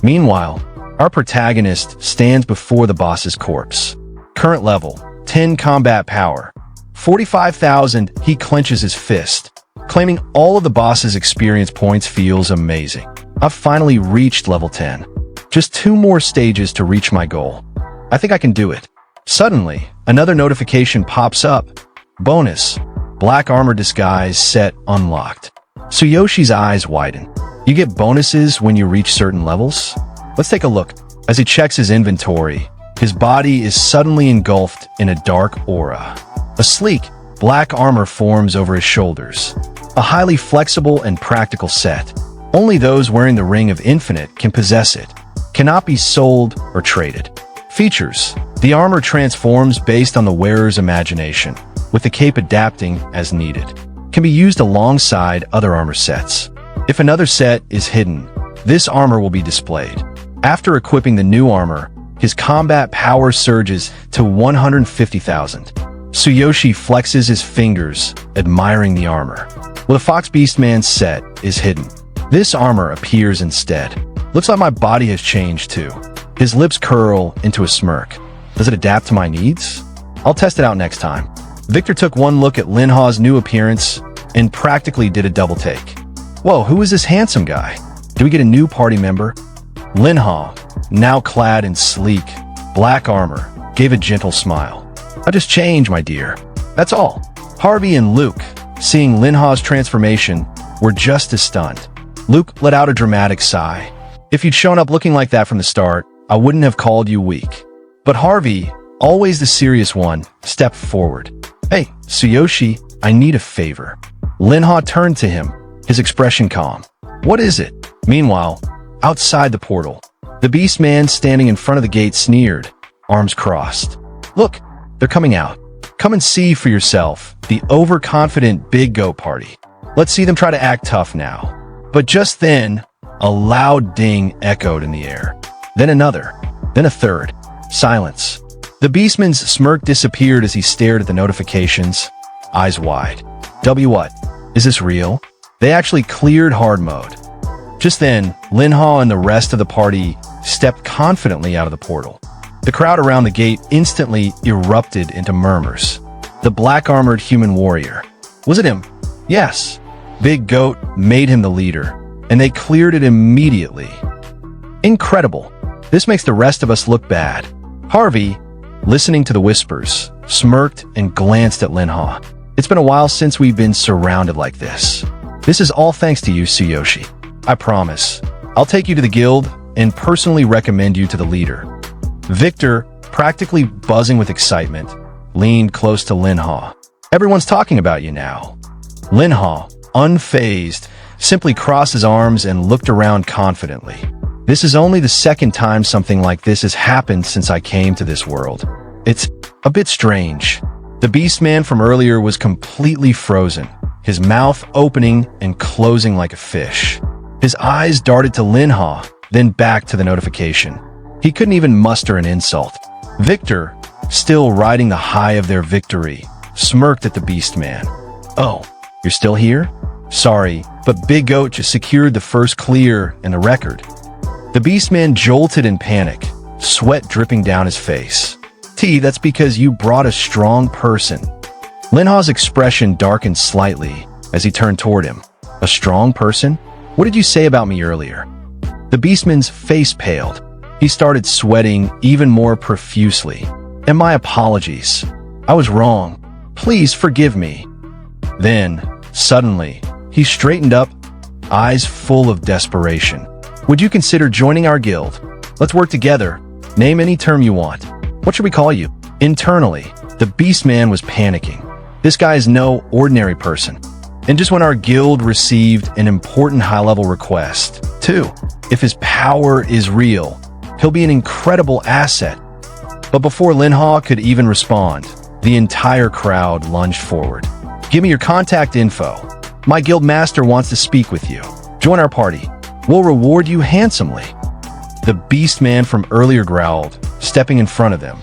Meanwhile, our protagonist stands before the boss's corpse. Current level, 10 combat power. 45,000, he clenches his fist. Claiming all of the boss's experience points feels amazing. I've finally reached level 10. Just 2 more stages to reach my goal. I think I can do it. Suddenly, another notification pops up. Bonus. Black armor disguise set unlocked. Tsuyoshi's eyes widen. You get bonuses when you reach certain levels? Let's take a look. As he checks his inventory, his body is suddenly engulfed in a dark aura. A sleek, black armor forms over his shoulders. A highly flexible and practical set. Only those wearing the Ring of Infinite can possess it. Cannot be sold or traded. Features. The armor transforms based on the wearer's imagination, with the cape adapting as needed. Can be used alongside other armor sets. If another set is hidden, this armor will be displayed. After equipping the new armor, his combat power surges to 150,000. Tsuyoshi flexes his fingers, admiring the armor. Well, the Fox Beastman set is hidden. This armor appears instead. Looks like my body has changed too. His lips curl into a smirk. Does it adapt to my needs? I'll test it out next time. Victor took one look at Linha's new appearance and practically did a double take. Whoa, who is this handsome guy? Do we get a new party member? Linha, now clad in sleek, black armor, gave a gentle smile. I just changed, my dear. That's all. Harvey and Luke, seeing Linha's transformation, were just as stunned. Luke let out a dramatic sigh. If you'd shown up looking like that from the start, I wouldn't have called you weak. But Harvey, always the serious one, stepped forward. Hey, Tsuyoshi, I need a favor. Linha turned to him, his expression calm. What is it? Meanwhile, outside the portal, the beastman standing in front of the gate sneered, arms crossed. Look, they're coming out. Come and see for yourself, the overconfident big goat party. Let's see them try to act tough now. But just then, a loud ding echoed in the air. Then another, then a third. Silence. The beastman's smirk disappeared as he stared at the notifications, eyes wide. What? Is this real? They actually cleared hard mode. Just then, Linha and the rest of the party stepped confidently out of the portal. The crowd around the gate instantly erupted into murmurs. The black-armored human warrior. Was it him? Yes. Big Goat made him the leader, and they cleared it immediately. Incredible. This makes the rest of us look bad. Harvey, listening to the whispers, smirked and glanced at Linha. It's been a while since we've been surrounded like this. This is all thanks to you, Tsuyoshi. I promise. I'll take you to the guild and personally recommend you to the leader. Victor, practically buzzing with excitement, leaned close to Linha. Everyone's talking about you now. Linha, unfazed, simply crossed his arms and looked around confidently. This is only the second time something like this has happened since I came to this world. It's a bit strange. The beastman from earlier was completely frozen, his mouth opening and closing like a fish. His eyes darted to Linha, then back to the notification. He couldn't even muster an insult. Victor, still riding the high of their victory, smirked at the beastman. Oh, you're still here? Sorry, but Big Goat just secured the first clear in the record. The beastman jolted in panic, sweat dripping down his face. That's because you brought a strong person. Linha's expression darkened slightly as he turned toward him. A strong person? What did you say about me earlier? The beastman's face paled. He started sweating even more profusely. And my apologies. I was wrong. Please forgive me. Then, suddenly, he straightened up, eyes full of desperation. Would you consider joining our guild? Let's work together. Name any term you want. What should we call you? Internally, the beastman was panicking. This guy is no ordinary person. And just when our guild received an important high-level request, too, if his power is real, he'll be an incredible asset. But before Linha could even respond, the entire crowd lunged forward. Give me your contact info. My guild master wants to speak with you. Join our party. We'll reward you handsomely. The beastman from earlier growled, stepping in front of them.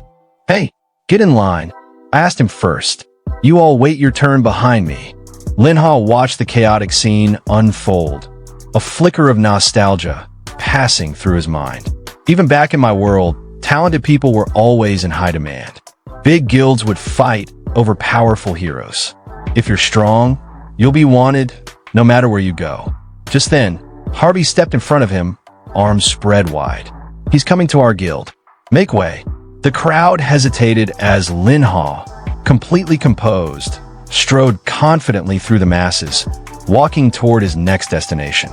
Hey, get in line. I asked him first. You all wait your turn behind me. Linha watched the chaotic scene unfold, a flicker of nostalgia passing through his mind. Even back in my world, talented people were always in high demand. Big guilds would fight over powerful heroes. If you're strong, you'll be wanted no matter where you go. Just then, Harvey stepped in front of him, arms spread wide. He's coming to our guild. Make way. The crowd hesitated as Manhwa, completely composed, strode confidently through the masses, walking toward his next destination.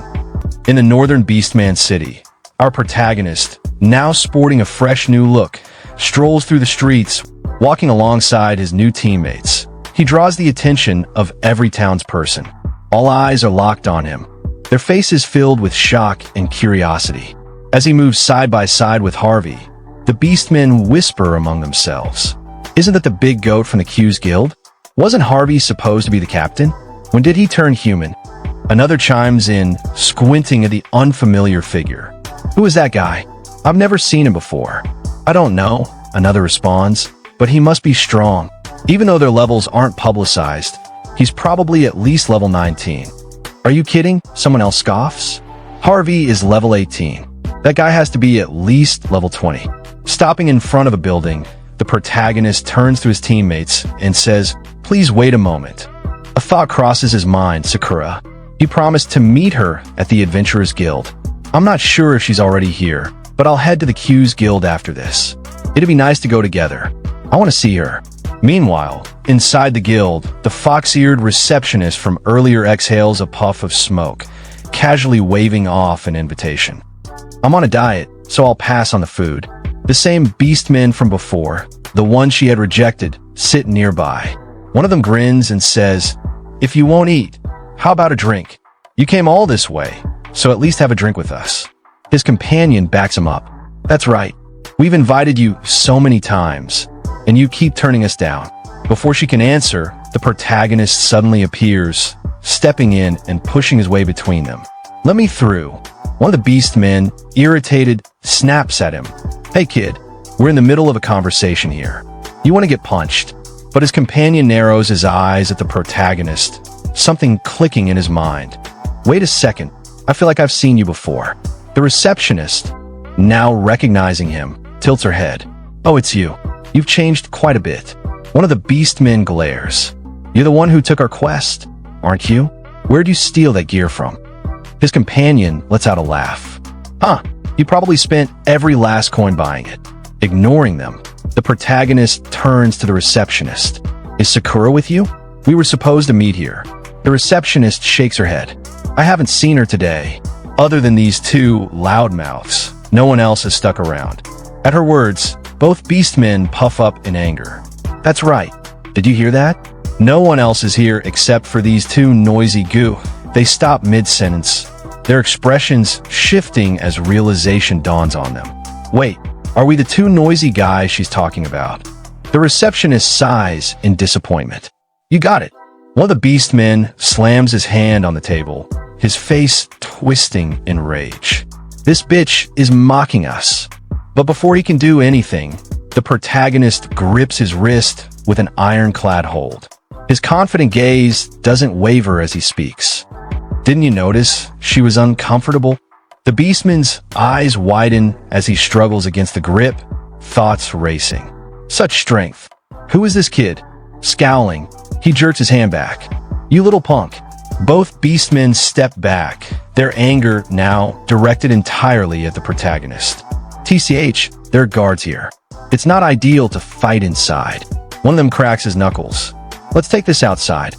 In the northern Beastman city, our protagonist, now sporting a fresh new look, strolls through the streets, walking alongside his new teammates. He draws the attention of every townsperson. All eyes are locked on him, their faces filled with shock and curiosity. As he moves side by side with Harvey, the beastmen whisper among themselves. Isn't that the big goat from the Q's guild? Wasn't Harvey supposed to be the captain? When did he turn human? Another chimes in, squinting at the unfamiliar figure. Who is that guy? I've never seen him before. I don't know, another responds, but he must be strong. Even though their levels aren't publicized, he's probably at least level 19. Are you kidding? Someone else scoffs. Harvey is level 18. That guy has to be at least level 20. Stopping in front of a building, the protagonist turns to his teammates and says, "Please wait a moment." A thought crosses his mind, Sakura. He promised to meet her at the Adventurers Guild. I'm not sure if she's already here, but I'll head to the Q's Guild after this. It'd be nice to go together. I want to see her. Meanwhile, inside the guild, the fox-eared receptionist from earlier exhales a puff of smoke, casually waving off an invitation. I'm on a diet, so I'll pass on the food. The same beastmen from before, the one she had rejected, sit nearby. One of them grins and says, "If you won't eat, how about a drink? You came all this way, so at least have a drink with us." His companion backs him up. "That's right. We've invited you so many times, and you keep turning us down." Before she can answer, the protagonist suddenly appears, stepping in and pushing his way between them. "Let me through." One of the beastmen, irritated, snaps at him. "Hey kid, we're in the middle of a conversation here. You want to get punched?" But his companion narrows his eyes at the protagonist, something clicking in his mind. "Wait a second, I feel like I've seen you before." The receptionist, now recognizing him, tilts her head. "Oh, it's you. You've changed quite a bit." One of the beastmen glares. "You're the one who took our quest, aren't you? Where'd you steal that gear from?" His companion lets out a laugh. "Huh, you probably spent every last coin buying it." Ignoring them, the protagonist turns to the receptionist. "Is Sakura with you? We were supposed to meet here." The receptionist shakes her head. "I haven't seen her today. Other than these two loudmouths, no one else has stuck around." At her words, both beastmen puff up in anger. "That's right. Did you hear that? No one else is here except for these two noisy goo." They stop mid-sentence, their expressions shifting as realization dawns on them. "Wait, are we the two noisy guys she's talking about?" The receptionist sighs in disappointment. "You got it." One of the beastmen slams his hand on the table, his face twisting in rage. "This bitch is mocking us." But before he can do anything, the protagonist grips his wrist with an ironclad hold. His confident gaze doesn't waver as he speaks. "Didn't you notice she was uncomfortable?" The beastman's eyes widen as he struggles against the grip, thoughts racing. Such strength. Who is this kid? Scowling, he jerks his hand back. "You little punk." Both beastmen step back, their anger now directed entirely at the protagonist. TCH, there are guards here. It's not ideal to fight inside. One of them cracks his knuckles. "Let's take this outside."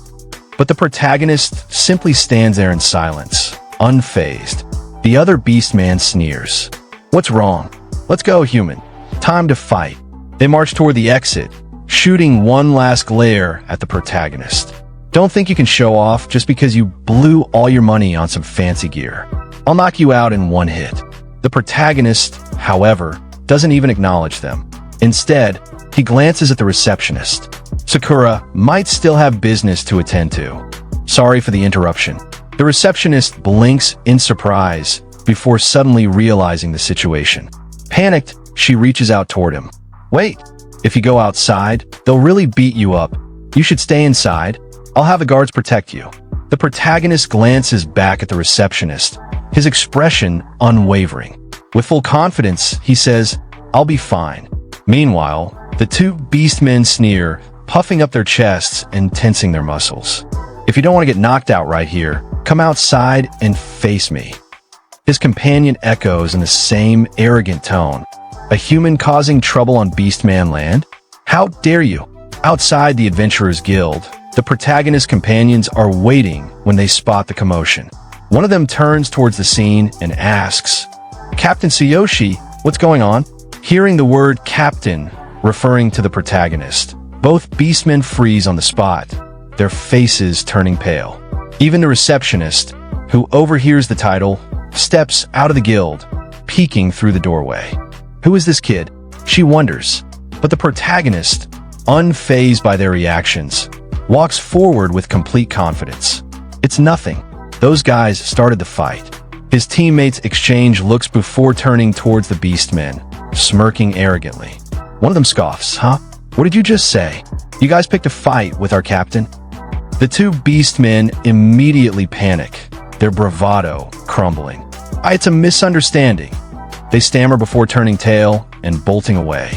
But the protagonist simply stands there in silence, unfazed. The other beastman sneers. "What's wrong? Let's go, human. Time to fight." They march toward the exit, shooting one last glare at the protagonist. "Don't think you can show off just because you blew all your money on some fancy gear. I'll knock you out in one hit." The protagonist, however, doesn't even acknowledge them. Instead, he glances at the receptionist. Sakura might still have business to attend to. "Sorry for the interruption." The receptionist blinks in surprise before suddenly realizing the situation. Panicked, she reaches out toward him. "Wait, if you go outside, they'll really beat you up. You should stay inside. I'll have the guards protect you." The protagonist glances back at the receptionist, his expression unwavering. With full confidence, he says, "I'll be fine." Meanwhile, the two beastmen sneer, puffing up their chests and tensing their muscles. If you don't want to get knocked out right here, come outside and face me. His companion echoes in the same arrogant tone. A human causing trouble on Beastman land? How dare you? Outside the Adventurers Guild, the protagonist's companions are waiting when they spot the commotion. One of them turns towards the scene and asks, "Captain Tsuyoshi, what's going on?" Hearing the word captain referring to the protagonist, both beastmen freeze on the spot, their faces turning pale. Even the receptionist, who overhears the title, steps out of the guild, peeking through the doorway. Who is this kid? She wonders. But the protagonist, unfazed by their reactions, walks forward with complete confidence. It's nothing. Those guys started the fight. His teammates exchange looks before turning towards the beastmen, smirking arrogantly. One of them scoffs, "Huh? What did you just say? You guys picked a fight with our captain?" The two beastmen immediately panic, their bravado crumbling. It's a misunderstanding. They stammer before turning tail and bolting away.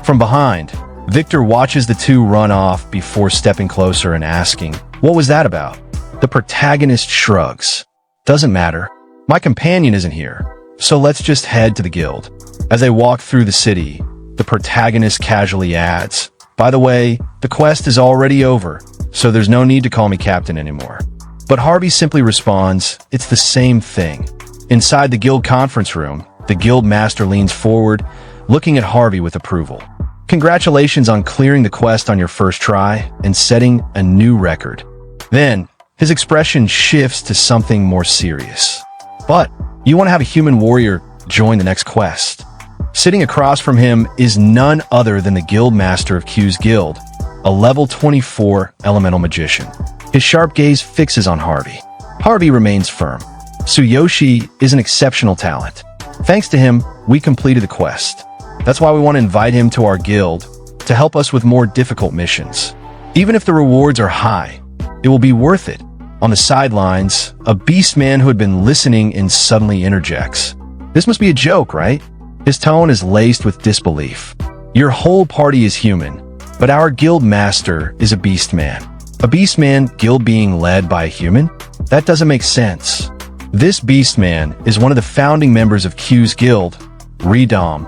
From behind, Victor watches the two run off before stepping closer and asking, "What was that about?" The protagonist shrugs. "Doesn't matter. My companion isn't here, so let's just head to the guild." As they walk through the city, the protagonist casually adds, "By the way, the quest is already over, so there's no need to call me captain anymore." But Harvey simply responds, "It's the same thing." Inside the guild conference room, the guild master leans forward, looking at Harvey with approval. "Congratulations on clearing the quest on your first try and setting a new record." Then, his expression shifts to something more serious. "But, you want to have a human warrior join the next quest." Sitting across from him is none other than the guild master of Q's guild, a level 24 elemental magician. His sharp gaze fixes on Harvey. Harvey remains firm. Tsuyoshi is an exceptional talent. Thanks to him, we completed the quest. That's why we want to invite him to our guild to help us with more difficult missions. Even if the rewards are high, it will be worth it. On the sidelines, a beastman who had been listening in suddenly interjects. "This must be a joke, right?" His tone is laced with disbelief. "Your whole party is human, but our guild master is a beastman. A beastman guild being led by a human? That doesn't make sense." This beastman is one of the founding members of Q's guild, Ryoga,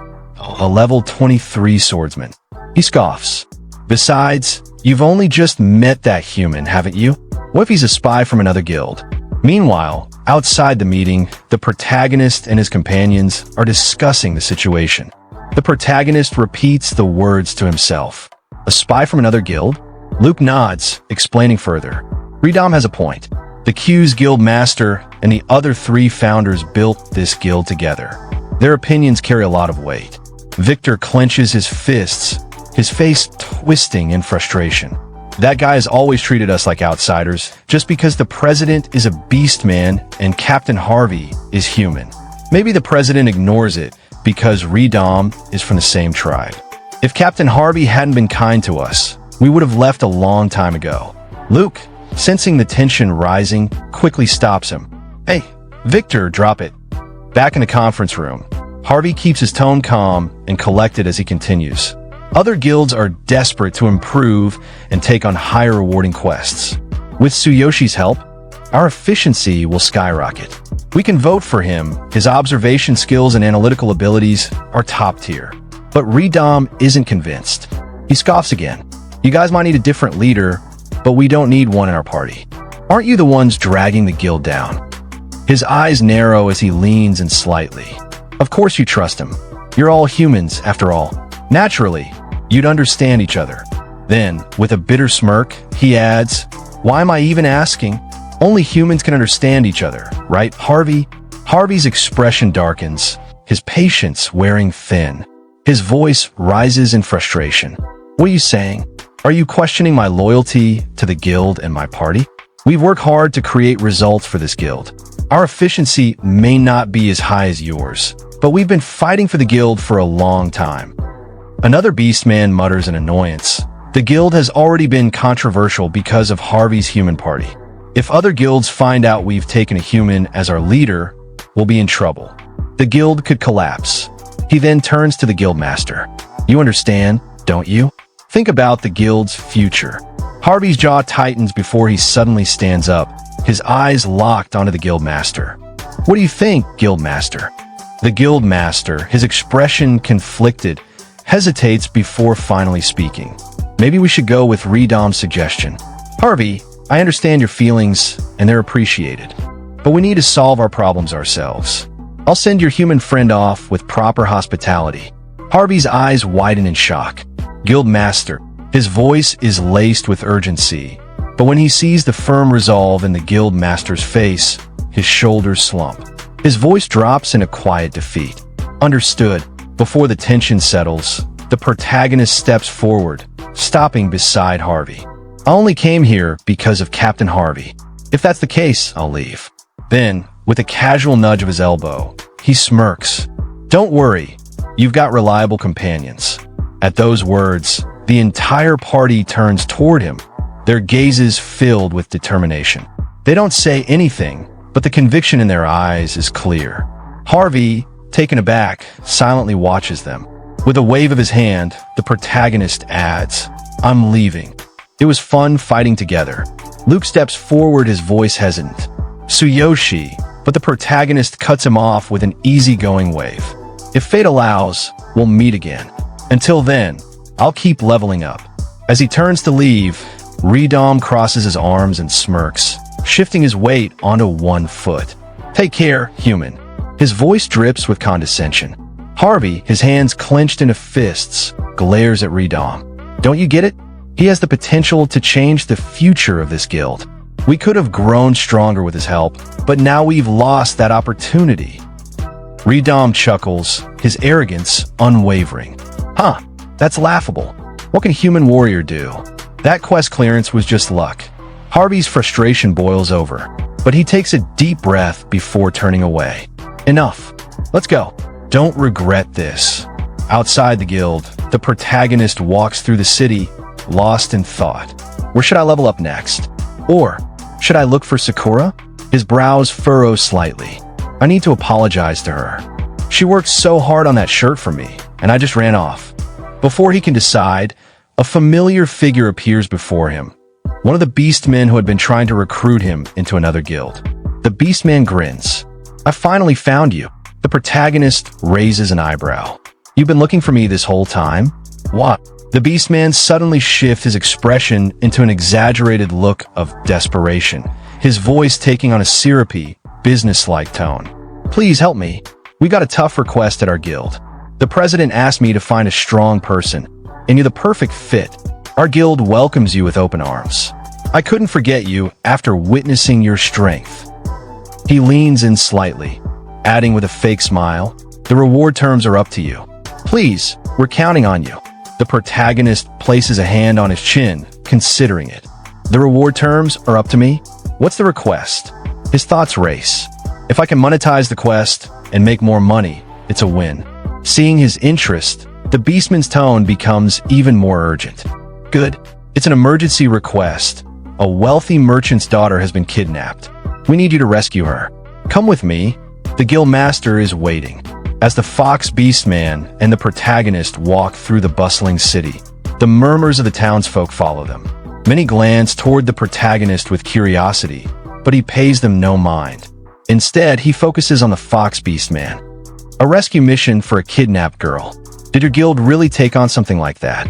a level 23 swordsman. He scoffs. "Besides, you've only just met that human, haven't you? What if he's a spy from another guild?" Meanwhile, outside the meeting, the protagonist and his companions are discussing the situation. The protagonist repeats the words to himself. "A spy from another guild?" Luke nods, explaining further. Ryoga has a point. The Q's guild master and the other three founders built this guild together. Their opinions carry a lot of weight. Victor clenches his fists, his face twisting in frustration. "That guy has always treated us like outsiders, just because the president is a beastman and Captain Harvey is human. Maybe the president ignores it because Ryoga is from the same tribe. If Captain Harvey hadn't been kind to us, we would have left a long time ago." Luke, sensing the tension rising, quickly stops him. "Hey, Victor, drop it." Back in the conference room, Harvey keeps his tone calm and collected as he continues. Other guilds are desperate to improve and take on higher rewarding quests. With Tsuyoshi's help, our efficiency will skyrocket. We can vote for him. His observation skills and analytical abilities are top tier. But Ryoga isn't convinced. He scoffs again. "You guys might need a different leader, but we don't need one in our party. Aren't you the ones dragging the guild down?" His eyes narrow as he leans in slightly. "Of course you trust him. You're all humans, after all. Naturally, you'd understand each other." Then, with a bitter smirk, he adds, "Why am I even asking? Only humans can understand each other, right, Harvey?" Harvey's expression darkens, his patience wearing thin. His voice rises in frustration. "What are you saying? Are you questioning my loyalty to the guild and my party? We've worked hard to create results for this guild. Our efficiency may not be as high as yours, but we've been fighting for the guild for a long time." Another beastman mutters in annoyance. "The guild has already been controversial because of Harvey's human party. If other guilds find out we've taken a human as our leader, we'll be in trouble. The guild could collapse." He then turns to the guild master. You understand, don't you? Think about the guild's future. Harvey's jaw tightens before he suddenly stands up, his eyes locked onto the guildmaster. What do you think, guildmaster? The guildmaster, his expression conflicted, hesitates before finally speaking. Maybe we should go with Redom's suggestion. Harvey, I understand your feelings, and they're appreciated. But we need to solve our problems ourselves. I'll send your human friend off with proper hospitality. Harvey's eyes widen in shock. Guildmaster, his voice is laced with urgency, but when he sees the firm resolve in the guildmaster's face, his shoulders slump. His voice drops in a quiet defeat. Understood. Before the tension settles, the protagonist steps forward, stopping beside Harvey. I only came here because of Captain Harvey. If that's the case, I'll leave. Then, with a casual nudge of his elbow, he smirks. Don't worry, you've got reliable companions. At those words, the entire party turns toward him, their gazes filled with determination. They don't say anything, but the conviction in their eyes is clear. Harvey, taken aback, silently watches them. With a wave of his hand, the protagonist adds, I'm leaving. It was fun fighting together. Luke steps forward, his voice hesitant. Tsuyoshi, but the protagonist cuts him off with an easygoing wave. If fate allows, we'll meet again. Until then, I'll keep leveling up. As he turns to leave, Redom crosses his arms and smirks, shifting his weight onto one foot. Take care, human. His voice drips with condescension. Harvey, his hands clenched into fists, glares at Redom. Don't you get it? He has the potential to change the future of this guild. We could have grown stronger with his help, but now we've lost that opportunity. Redom chuckles, his arrogance unwavering. Huh, that's laughable. What can a human warrior do? That quest clearance was just luck. Harvey's frustration boils over, but he takes a deep breath before turning away. Enough. Let's go. Don't regret this. Outside the guild, the protagonist walks through the city, lost in thought. Where should I level up next? Or should I look for Sakura? His brows furrow slightly. I need to apologize to her. She worked so hard on that shirt for me, and I just ran off. Before he can decide, a familiar figure appears before him. One of the beastmen who had been trying to recruit him into another guild. The beastman grins. I finally found you. The protagonist raises an eyebrow. You've been looking for me this whole time? What? The beastman suddenly shifts his expression into an exaggerated look of desperation, his voice taking on a syrupy, businesslike tone. Please help me. We got a tough request at our guild. The president asked me to find a strong person, and you're the perfect fit. Our guild welcomes you with open arms. I couldn't forget you after witnessing your strength. He leans in slightly, adding with a fake smile, the reward terms are up to you. Please, we're counting on you. The protagonist places a hand on his chin, considering it. The reward terms are up to me? What's the request? His thoughts race. If I can monetize the quest and make more money, it's a win. Seeing his interest, the beastman's tone becomes even more urgent. Good. It's an emergency request. A wealthy merchant's daughter has been kidnapped. We need you to rescue her. Come with me. The guild master is waiting. As the fox beastman and the protagonist walk through the bustling city, the murmurs of the townsfolk follow them. Many glance toward the protagonist with curiosity, but he pays them no mind. Instead, he focuses on the fox beastman. A rescue mission for a kidnapped girl. Did your guild really take on something like that?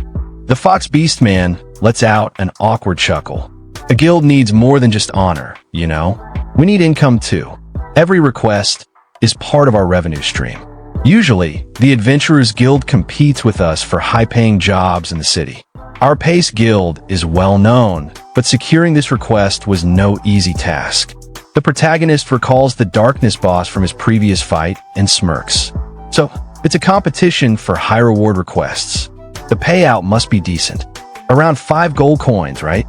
The fox beastman lets out an awkward chuckle. A guild needs more than just honor, you know? We need income too. Every request is part of our revenue stream. Usually, the Adventurers Guild competes with us for high-paying jobs in the city. Our Pace Guild is well known, but securing this request was no easy task. The protagonist recalls the Darkness boss from his previous fight and smirks. So, it's a competition for high-reward requests. The payout must be decent. Around 5 gold coins, right?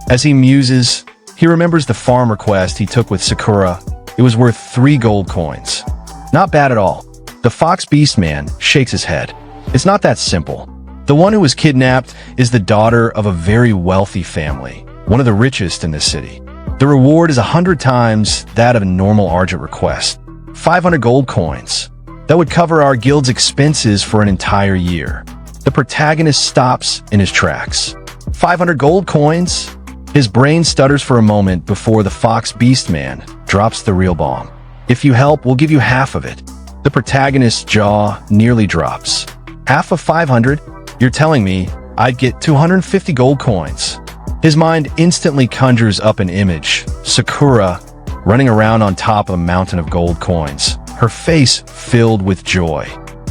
As he muses, he remembers the farm request he took with Sakura. It was worth 3 gold coins. Not bad at all. The Fox Beastman shakes his head. It's not that simple. The one who was kidnapped is the daughter of a very wealthy family, one of the richest in this city. The reward is 100 times that of a normal Argent request. 500 gold coins. That would cover our guild's expenses for an entire year. The protagonist stops in his tracks. 500 gold coins? His brain stutters for a moment before the fox beastman drops the real bomb. If you help, we'll give you half of it. The protagonist's jaw nearly drops. Half of 500? You're telling me I'd get 250 gold coins. His mind instantly conjures up an image. Sakura running around on top of a mountain of gold coins, her face filled with joy.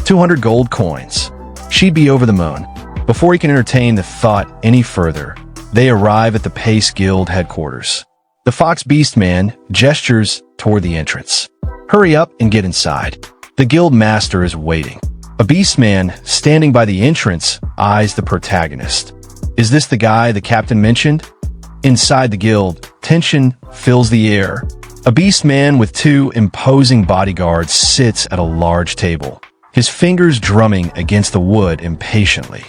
200 gold coins. She'd be over the moon. Before he can entertain the thought any further, they arrive at the Pace Guild headquarters. The Fox Beastman gestures toward the entrance. Hurry up and get inside. The guild master is waiting. A beastman standing by the entrance eyes the protagonist. Is this the guy the captain mentioned? Inside the guild, tension fills the air. A beastman with 2 imposing bodyguards sits at a large table, his fingers drumming against the wood impatiently.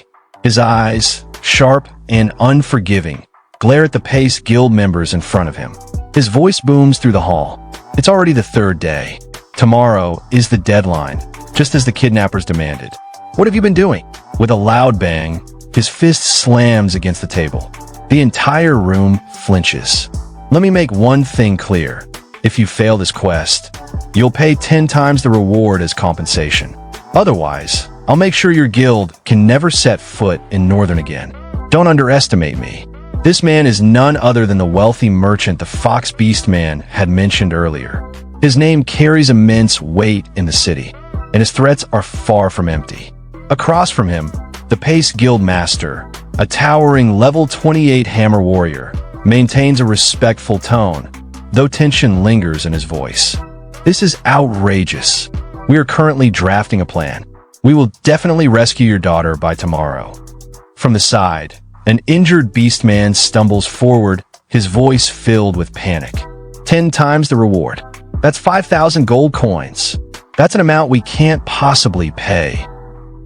His eyes, sharp and unforgiving, glare at the Pace Guild members in front of him. His voice booms through the hall. It's already the 3rd day. Tomorrow is the deadline, just as the kidnappers demanded. What have you been doing? With a loud bang, his fist slams against the table. The entire room flinches. Let me make one thing clear. If you fail this quest, you'll pay 10 times the reward as compensation. Otherwise, I'll make sure your guild can never set foot in Northern again. Don't underestimate me. This man is none other than the wealthy merchant the Fox Beastman had mentioned earlier. His name carries immense weight in the city, and his threats are far from empty. Across from him, the Pace Guild Master, a towering level 28 hammer warrior, maintains a respectful tone, though tension lingers in his voice. This is outrageous. We are currently drafting a plan. We will definitely rescue your daughter by tomorrow. From the side, an injured beastman stumbles forward, his voice filled with panic. 10 times the reward. That's 5,000 gold coins. That's an amount we can't possibly pay.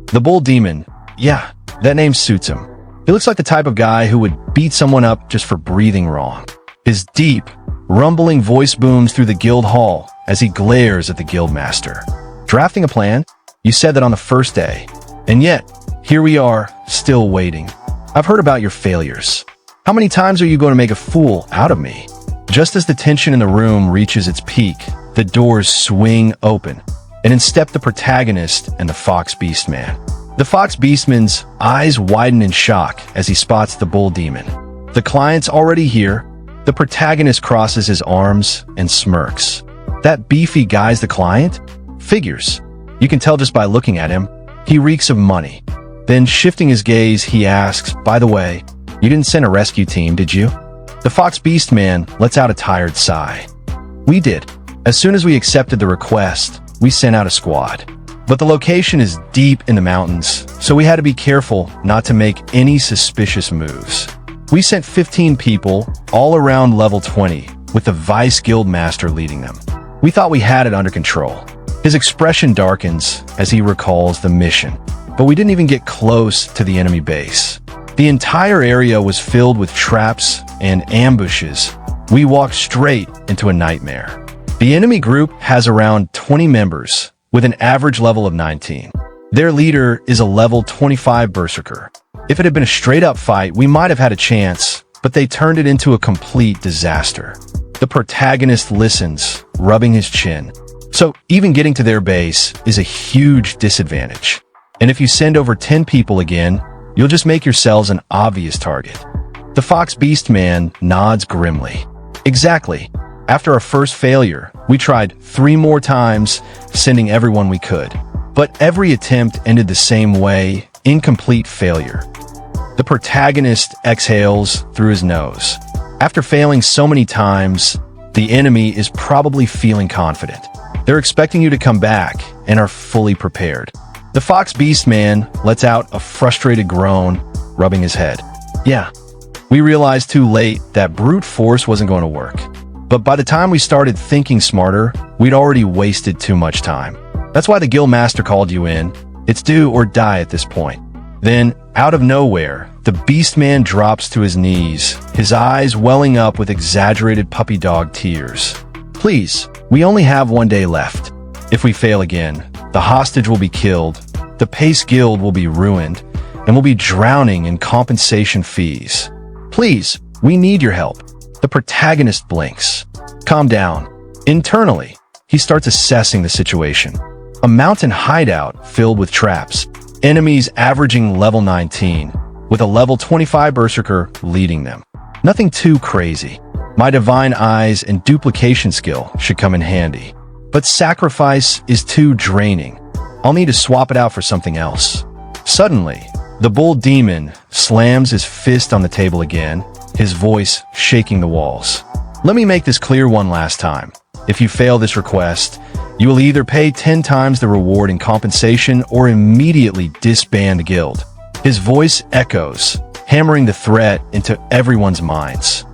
The bull demon, yeah, that name suits him. He looks like the type of guy who would beat someone up just for breathing wrong. His deep, rumbling voice booms through the guild hall as he glares at the guild master. Drafting a plan? You said that on the 1st day. And yet, here we are, still waiting. I've heard about your failures. How many times are you going to make a fool out of me? Just as the tension in the room reaches its peak, the doors swing open, and in step the protagonist and the Fox Beastman. The Fox Beastman's eyes widen in shock as he spots the bull demon. The client's already here. The protagonist crosses his arms and smirks. That beefy guy's the client? Figures. You can tell just by looking at him. He reeks of money. Then, shifting his gaze, he asks, by the way, you didn't send a rescue team, did you? The Fox Beastman lets out a tired sigh. We did. As soon as we accepted the request, we sent out a squad. But the location is deep in the mountains, so we had to be careful not to make any suspicious moves. We sent 15 people, all around level 20, with the Vice Guild Master leading them. We thought we had it under control. His expression darkens as he recalls the mission, but we didn't even get close to the enemy base. The entire area was filled with traps and ambushes. We walked straight into a nightmare. The enemy group has around 20 members, with an average level of 19. Their leader is a level 25 berserker. If it had been a straight-up fight, we might have had a chance, but they turned it into a complete disaster. The protagonist listens, rubbing his chin. So even getting to their base is a huge disadvantage. And if you send over 10 people again, you'll just make yourselves an obvious target. The Fox Beastman nods grimly. Exactly. After our first failure, we tried 3 more times, sending everyone we could. But every attempt ended the same way, incomplete failure. The protagonist exhales through his nose. After failing so many times, the enemy is probably feeling confident. They're expecting you to come back and are fully prepared. The Fox Beastman lets out a frustrated groan, rubbing his head. Yeah, we realized too late that brute force wasn't going to work. But by the time we started thinking smarter, we'd already wasted too much time. That's why the guild master called you in. It's do or die at this point. Then, out of nowhere, the Beastman drops to his knees, his eyes welling up with exaggerated puppy dog tears. Please, we only have 1 day left. If we fail again, the hostage will be killed, the Pace Guild will be ruined, and we'll be drowning in compensation fees. Please, we need your help. The protagonist blinks. Calm down. Internally, he starts assessing the situation. A mountain hideout filled with traps, enemies averaging level 19, with a level 25 berserker leading them. Nothing too crazy. My divine eyes and duplication skill should come in handy. But sacrifice is too draining. I'll need to swap it out for something else. Suddenly, the bull demon slams his fist on the table again, his voice shaking the walls. Let me make this clear one last time. If you fail this request, you will either pay 10 times the reward in compensation or immediately disband the guild. His voice echoes, hammering the threat into everyone's minds.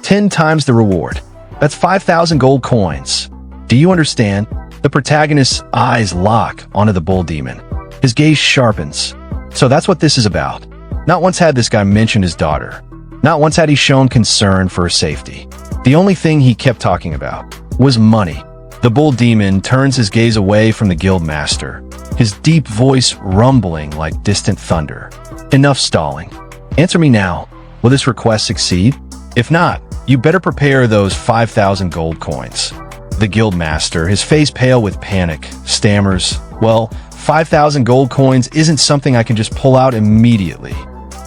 10 times the reward. That's 5,000 gold coins. Do you understand? The protagonist's eyes lock onto the bull demon. His gaze sharpens. So that's what this is about. Not once had this guy mentioned his daughter. Not once had he shown concern for her safety. The only thing he kept talking about was money. The bull demon turns his gaze away from the guild master, his deep voice rumbling like distant thunder. Enough stalling. Answer me now. Will this request succeed? If not, you better prepare those 5,000 gold coins. The guild master, his face pale with panic, stammers, well, 5,000 gold coins isn't something I can just pull out immediately.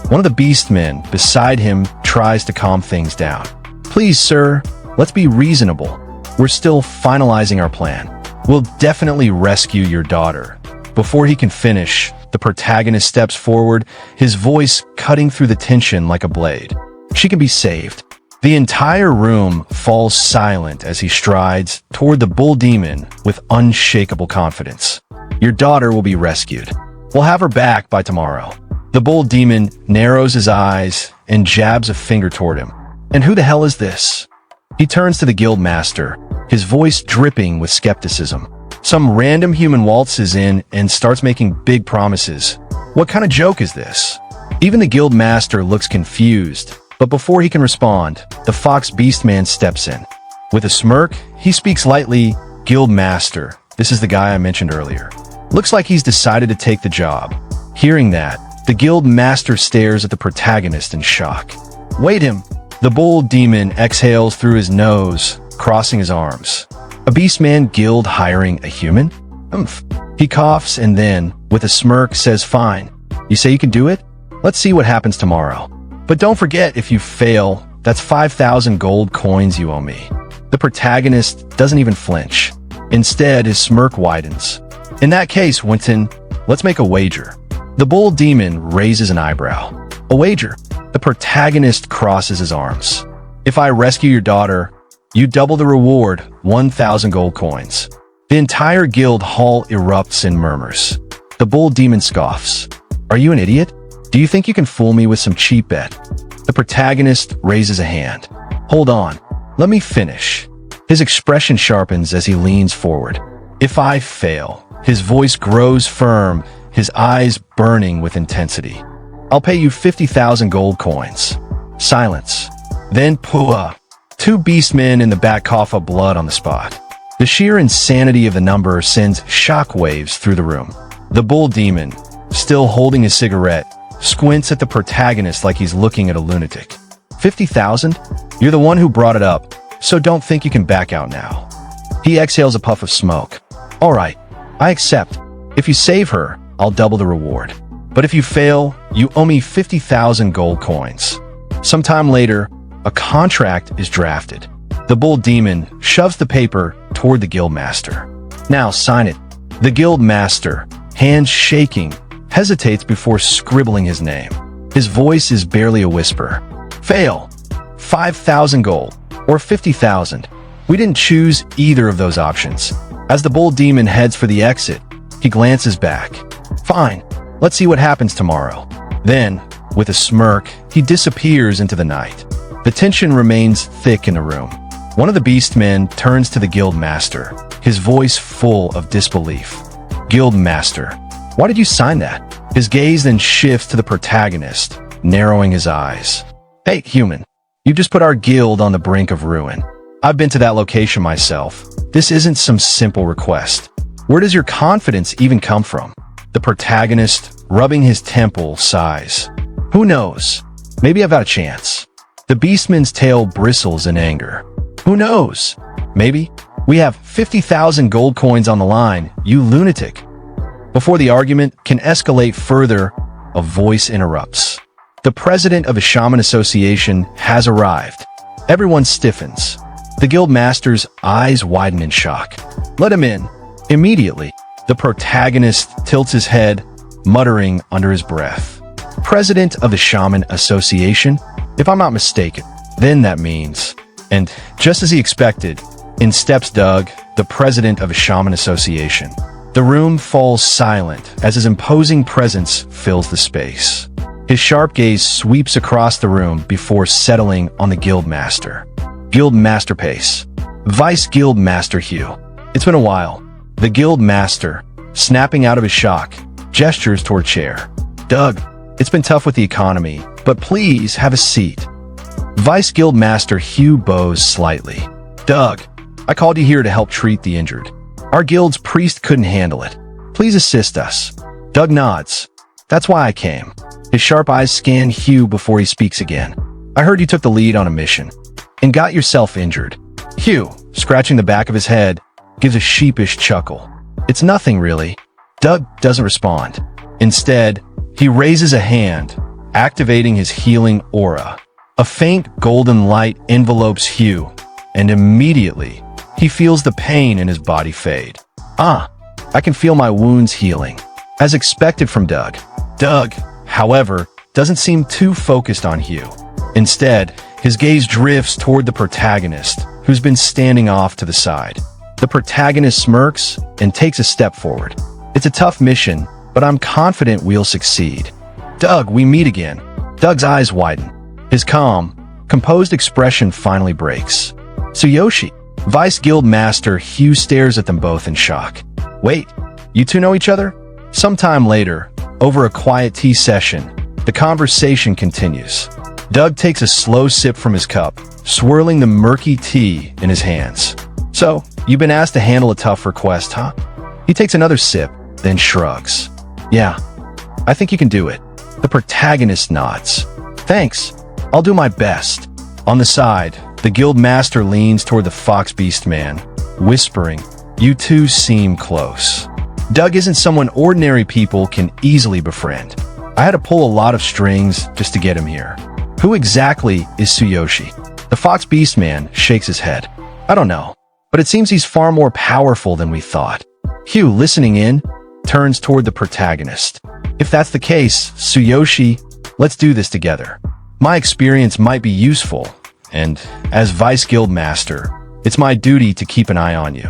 One of the beastmen beside him tries to calm things down. Please, sir, let's be reasonable. We're still finalizing our plan. We'll definitely rescue your daughter. Before he can finish, the protagonist steps forward, his voice cutting through the tension like a blade. She can be saved. The entire room falls silent as he strides toward the bull demon with unshakable confidence. Your daughter will be rescued. We'll have her back by tomorrow. The bull demon narrows his eyes and jabs a finger toward him. And who the hell is this? He turns to the guild master, his voice dripping with skepticism. Some random human waltzes in and starts making big promises. What kind of joke is this? Even the guild master looks confused, but before he can respond, the fox beastman steps in. With a smirk, he speaks lightly, "Guild master, this is the guy I mentioned earlier. Looks like he's decided to take the job." Hearing that, the guild master stares at the protagonist in shock. "Wait him!" The bull demon exhales through his nose, crossing his arms. A beastman guild hiring a human? Umph. He coughs and then, with a smirk, says, "Fine. You say you can do it? Let's see what happens tomorrow. But don't forget, if you fail, that's 5,000 gold coins you owe me." The protagonist doesn't even flinch. Instead, his smirk widens. "In that case, Winton, let's make a wager." The bull demon raises an eyebrow. "A wager?" The protagonist crosses his arms. "If I rescue your daughter, you double the reward, 1,000 gold coins." The entire guild hall erupts in murmurs. The bull demon scoffs. "Are you an idiot? Do you think you can fool me with some cheap bet?" The protagonist raises a hand. "Hold on. Let me finish." His expression sharpens as he leans forward. "If I fail," his voice grows firm, his eyes burning with intensity, "I'll pay you 50,000 gold coins." Silence. Then Pua. Two beastmen in the back cough up blood on the spot. The sheer insanity of the number sends shockwaves through the room. The bull demon, still holding his cigarette, squints at the protagonist like he's looking at a lunatic. 50,000? You're the one who brought it up, so don't think you can back out now. He exhales a puff of smoke. "All right, I accept. If you save her, I'll double the reward. But if you fail, you owe me 50,000 gold coins." Sometime later, a contract is drafted. The bull demon shoves the paper toward the guild master. "Now sign it." The guild master, hands shaking, hesitates before scribbling his name. His voice is barely a whisper. "Fail. 5,000 gold, or 50,000. We didn't choose either of those options." As the bull demon heads for the exit, he glances back. "Fine. Let's see what happens tomorrow." Then, with a smirk, he disappears into the night. The tension remains thick in the room. One of the beastmen turns to the guild master, his voice full of disbelief. "Guild master, why did you sign that?" His gaze then shifts to the protagonist, narrowing his eyes. "Hey, human, you just put our guild on the brink of ruin. I've been to that location myself. This isn't some simple request. Where does your confidence even come from?" The protagonist rubbing his temple, sighs. Who knows? Maybe I've got a chance. The beastman's tail bristles in anger. Who knows? Maybe. We have 50,000 gold coins on the line, you lunatic. Before the argument can escalate further, a voice interrupts. The president of the Shaman Association has arrived. Everyone stiffens. The guild master's eyes widen in shock. Let him in. Immediately, the protagonist tilts his head, muttering under his breath. President of the Shaman Association? If I'm not mistaken, then that means... And just as he expected, in steps Doug, the president of the Shaman Association. The room falls silent as his imposing presence fills the space. His sharp gaze sweeps across the room before settling on the guild master. Guild Master Pace. Vice Guild Master Hugh. It's been a while. The guild master, snapping out of his shock, gestures toward chair. Doug, it's been tough with the economy, but please have a seat. Vice Guild Master Hugh bows slightly. Doug, I called you here to help treat the injured. Our guild's priest couldn't handle it. Please assist us. Doug nods. That's why I came. His sharp eyes scan Hugh before he speaks again. I heard you took the lead on a mission and got yourself injured. Hugh, scratching the back of his head, gives a sheepish chuckle. It's nothing really. Doug doesn't respond. Instead, he raises a hand, activating his healing aura. A faint golden light envelopes Hugh, and immediately, he feels the pain in his body fade. Ah, I can feel my wounds healing. As expected from Doug. Doug, however, doesn't seem too focused on Hugh. Instead, his gaze drifts toward the protagonist, who's been standing off to the side. The protagonist smirks and takes a step forward. It's a tough mission, but I'm confident we'll succeed. Doug, we meet again. Doug's eyes widen. His calm, composed expression finally breaks. Tsuyoshi, Vice Guild Master Hugh stares at them both in shock. Wait, you two know each other? Sometime later, over a quiet tea session, the conversation continues. Doug takes a slow sip from his cup, swirling the murky tea in his hands. So, you've been asked to handle a tough request, huh? He takes another sip, then shrugs. Yeah, I think you can do it. The protagonist nods. Thanks, I'll do my best. On the side, the guild master leans toward the fox beastman, whispering, You two seem close. Doug isn't someone ordinary people can easily befriend. I had to pull a lot of strings just to get him here. Who exactly is Tsuyoshi? The fox beastman shakes his head. I don't know, but it seems he's far more powerful than we thought. Hugh, listening in, turns toward the protagonist. If that's the case, Tsuyoshi, let's do this together. My experience might be useful, and as Vice Guild Master, it's my duty to keep an eye on you.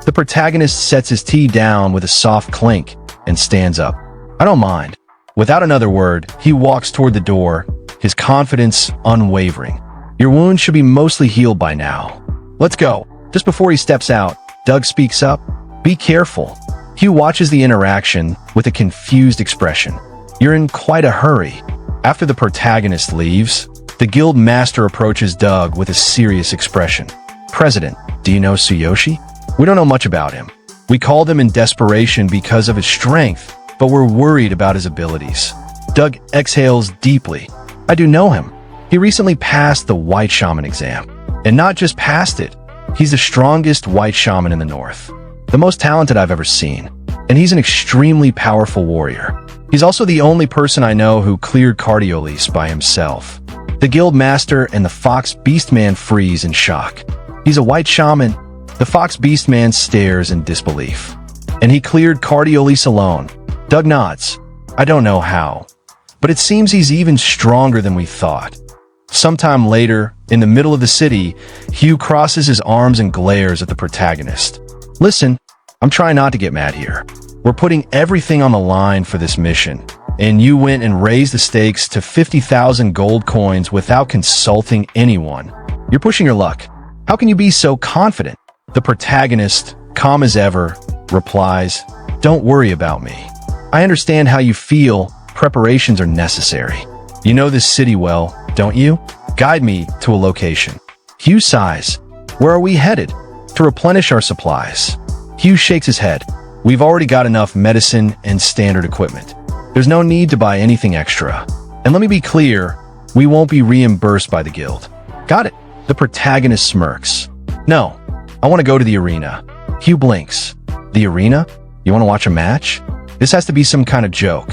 The protagonist sets his tea down with a soft clink and stands up. I don't mind. Without another word, he walks toward the door, his confidence unwavering. Your wound should be mostly healed by now. Let's go. Just before he steps out, Doug speaks up. Be careful. Hugh watches the interaction with a confused expression. You're in quite a hurry. After the protagonist leaves, the guild master approaches Doug with a serious expression. President, do you know Tsuyoshi? We don't know much about him. We called him in desperation because of his strength, but we're worried about his abilities. Doug exhales deeply. I do know him. He recently passed the White Shaman exam. And not just passed it, he's the strongest White Shaman in the North. The most talented I've ever seen. And he's an extremely powerful warrior. He's also the only person I know who cleared Cardiolise by himself. The guild master and the fox beastman freeze in shock. He's a White Shaman. The fox beastman stares in disbelief. And he cleared Cardiolise alone. Doug nods. I don't know how, but it seems he's even stronger than we thought. Sometime later, in the middle of the city, Hugh crosses his arms and glares at the protagonist. Listen, I'm trying not to get mad here. We're putting everything on the line for this mission, and you went and raised the stakes to 50,000 gold coins without consulting anyone. You're pushing your luck. How can you be so confident? The protagonist, calm as ever, replies, Don't worry about me. I understand how you feel. Preparations are necessary. You know this city well, don't you? Guide me to a location. Hugh sighs. Where are we headed? To replenish our supplies. Hugh shakes his head. We've already got enough medicine and standard equipment. There's no need to buy anything extra. And let me be clear, we won't be reimbursed by the guild. Got it. The protagonist smirks. No, I want to go to the arena. Hugh blinks. The arena? You want to watch a match? This has to be some kind of joke.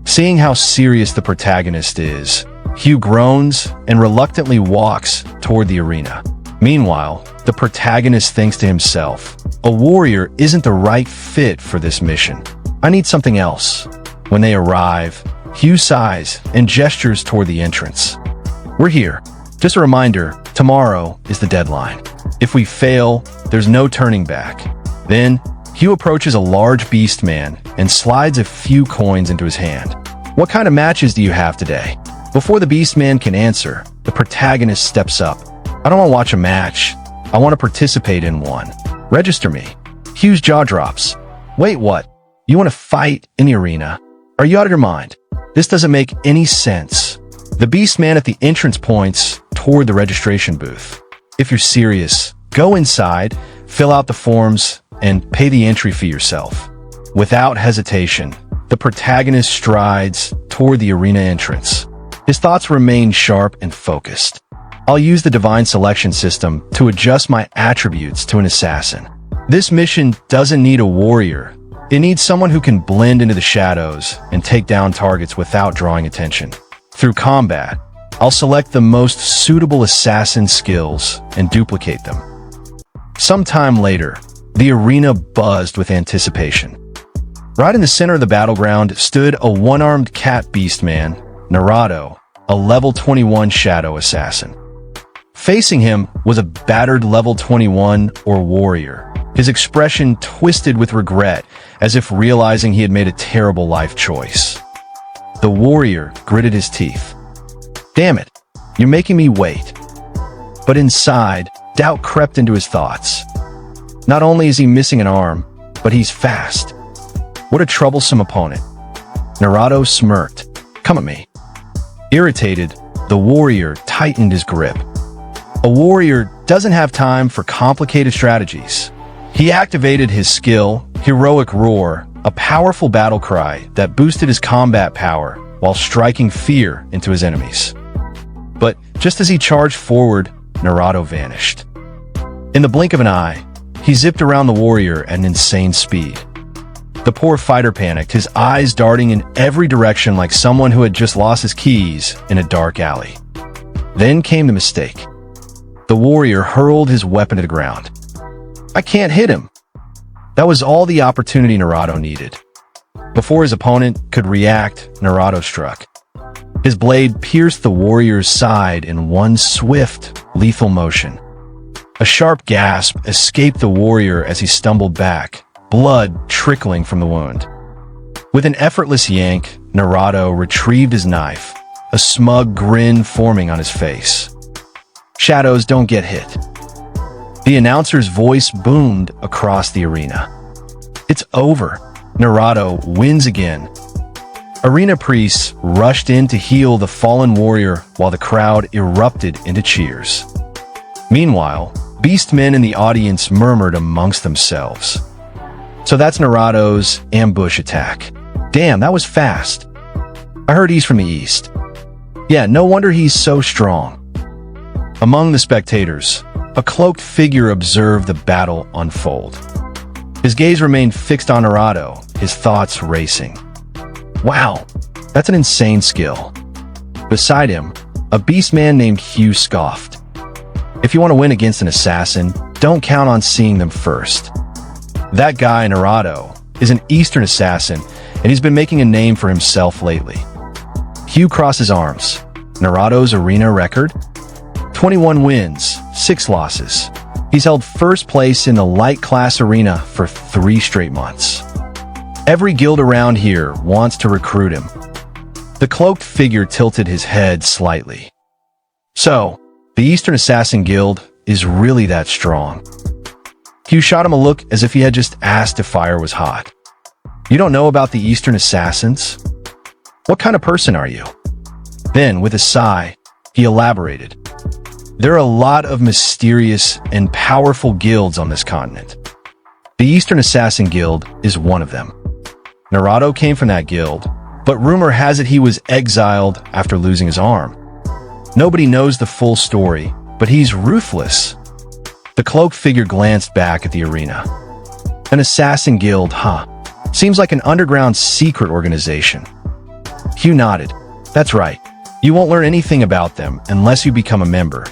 Seeing how serious the protagonist is, Hugh groans and reluctantly walks toward the arena. Meanwhile, the protagonist thinks to himself, a warrior isn't the right fit for this mission. I need something else. When they arrive, Hugh sighs and gestures toward the entrance. We're here. Just a reminder, tomorrow is the deadline. If we fail, there's no turning back. Then, Hugh approaches a large beastman and slides a few coins into his hand. What kind of matches do you have today? Before the beastman can answer, the protagonist steps up. I don't want to watch a match. I want to participate in one. Register me. Hugh's jaw drops. Wait, what? You want to fight in the arena? Are you out of your mind? This doesn't make any sense. The beastman at the entrance points toward the registration booth. If you're serious, go inside, fill out the forms, and pay the entry fee yourself. Without hesitation, the protagonist strides toward the arena entrance. His thoughts remain sharp and focused. I'll use the divine selection system to adjust my attributes to an assassin. This mission doesn't need a warrior. It needs someone who can blend into the shadows and take down targets without drawing attention. Through combat, I'll select the most suitable assassin skills and duplicate them. Sometime later, the arena buzzed with anticipation. Right in the center of the battleground stood a one-armed cat beastman, Naruto, a level 21 shadow assassin. Facing him was a battered level 21 or warrior, his expression twisted with regret as if realizing he had made a terrible life choice. The warrior gritted his teeth. Damn it, you're making me wait. But inside, doubt crept into his thoughts. Not only is he missing an arm, but he's fast. What a troublesome opponent. Naruto smirked. Come at me. Irritated, the warrior tightened his grip. A warrior doesn't have time for complicated strategies. He activated his skill, Heroic Roar, a powerful battle cry that boosted his combat power while striking fear into his enemies. But just as he charged forward, Naruto vanished. In the blink of an eye, he zipped around the warrior at an insane speed. The poor fighter panicked, his eyes darting in every direction like someone who had just lost his keys in a dark alley. Then came the mistake. The warrior hurled his weapon to the ground. I can't hit him. That was all the opportunity Naruto needed. Before his opponent could react, Naruto struck. His blade pierced the warrior's side in one swift, lethal motion. A sharp gasp escaped the warrior as he stumbled back, blood trickling from the wound. With an effortless yank, Naruto retrieved his knife, a smug grin forming on his face. Shadows don't get hit. The announcer's voice boomed across the arena. It's over. Naruto wins again. Arena priests rushed in to heal the fallen warrior while the crowd erupted into cheers. Meanwhile, beastmen in the audience murmured amongst themselves. So that's Naruto's ambush attack. Damn, that was fast. I heard he's from the east. Yeah, no wonder he's so strong. Among the spectators, a cloaked figure observed the battle unfold. His gaze remained fixed on Naruto, his thoughts racing. Wow, that's an insane skill. Beside him, a beastman named Hugh scoffed. If you want to win against an assassin, don't count on seeing them first. That guy, Naruto, is an Eastern assassin, and he's been making a name for himself lately. Hugh crossed his arms. Naruto's arena record? 21 wins, 6 losses. He's held first place in the light class arena for 3 straight months. Every guild around here wants to recruit him. The cloaked figure tilted his head slightly. So, the Eastern Assassin Guild is really that strong. Hugh shot him a look as if he had just asked if fire was hot. You don't know about the Eastern Assassins? What kind of person are you? Then, with a sigh, he elaborated. There are a lot of mysterious and powerful guilds on this continent. The Eastern Assassin Guild is one of them. Naruto came from that guild, but rumor has it he was exiled after losing his arm. Nobody knows the full story, but he's ruthless. The cloaked figure glanced back at the arena. An assassin guild, huh? Seems like an underground secret organization. Hugh nodded. That's right. You won't learn anything about them unless you become a member.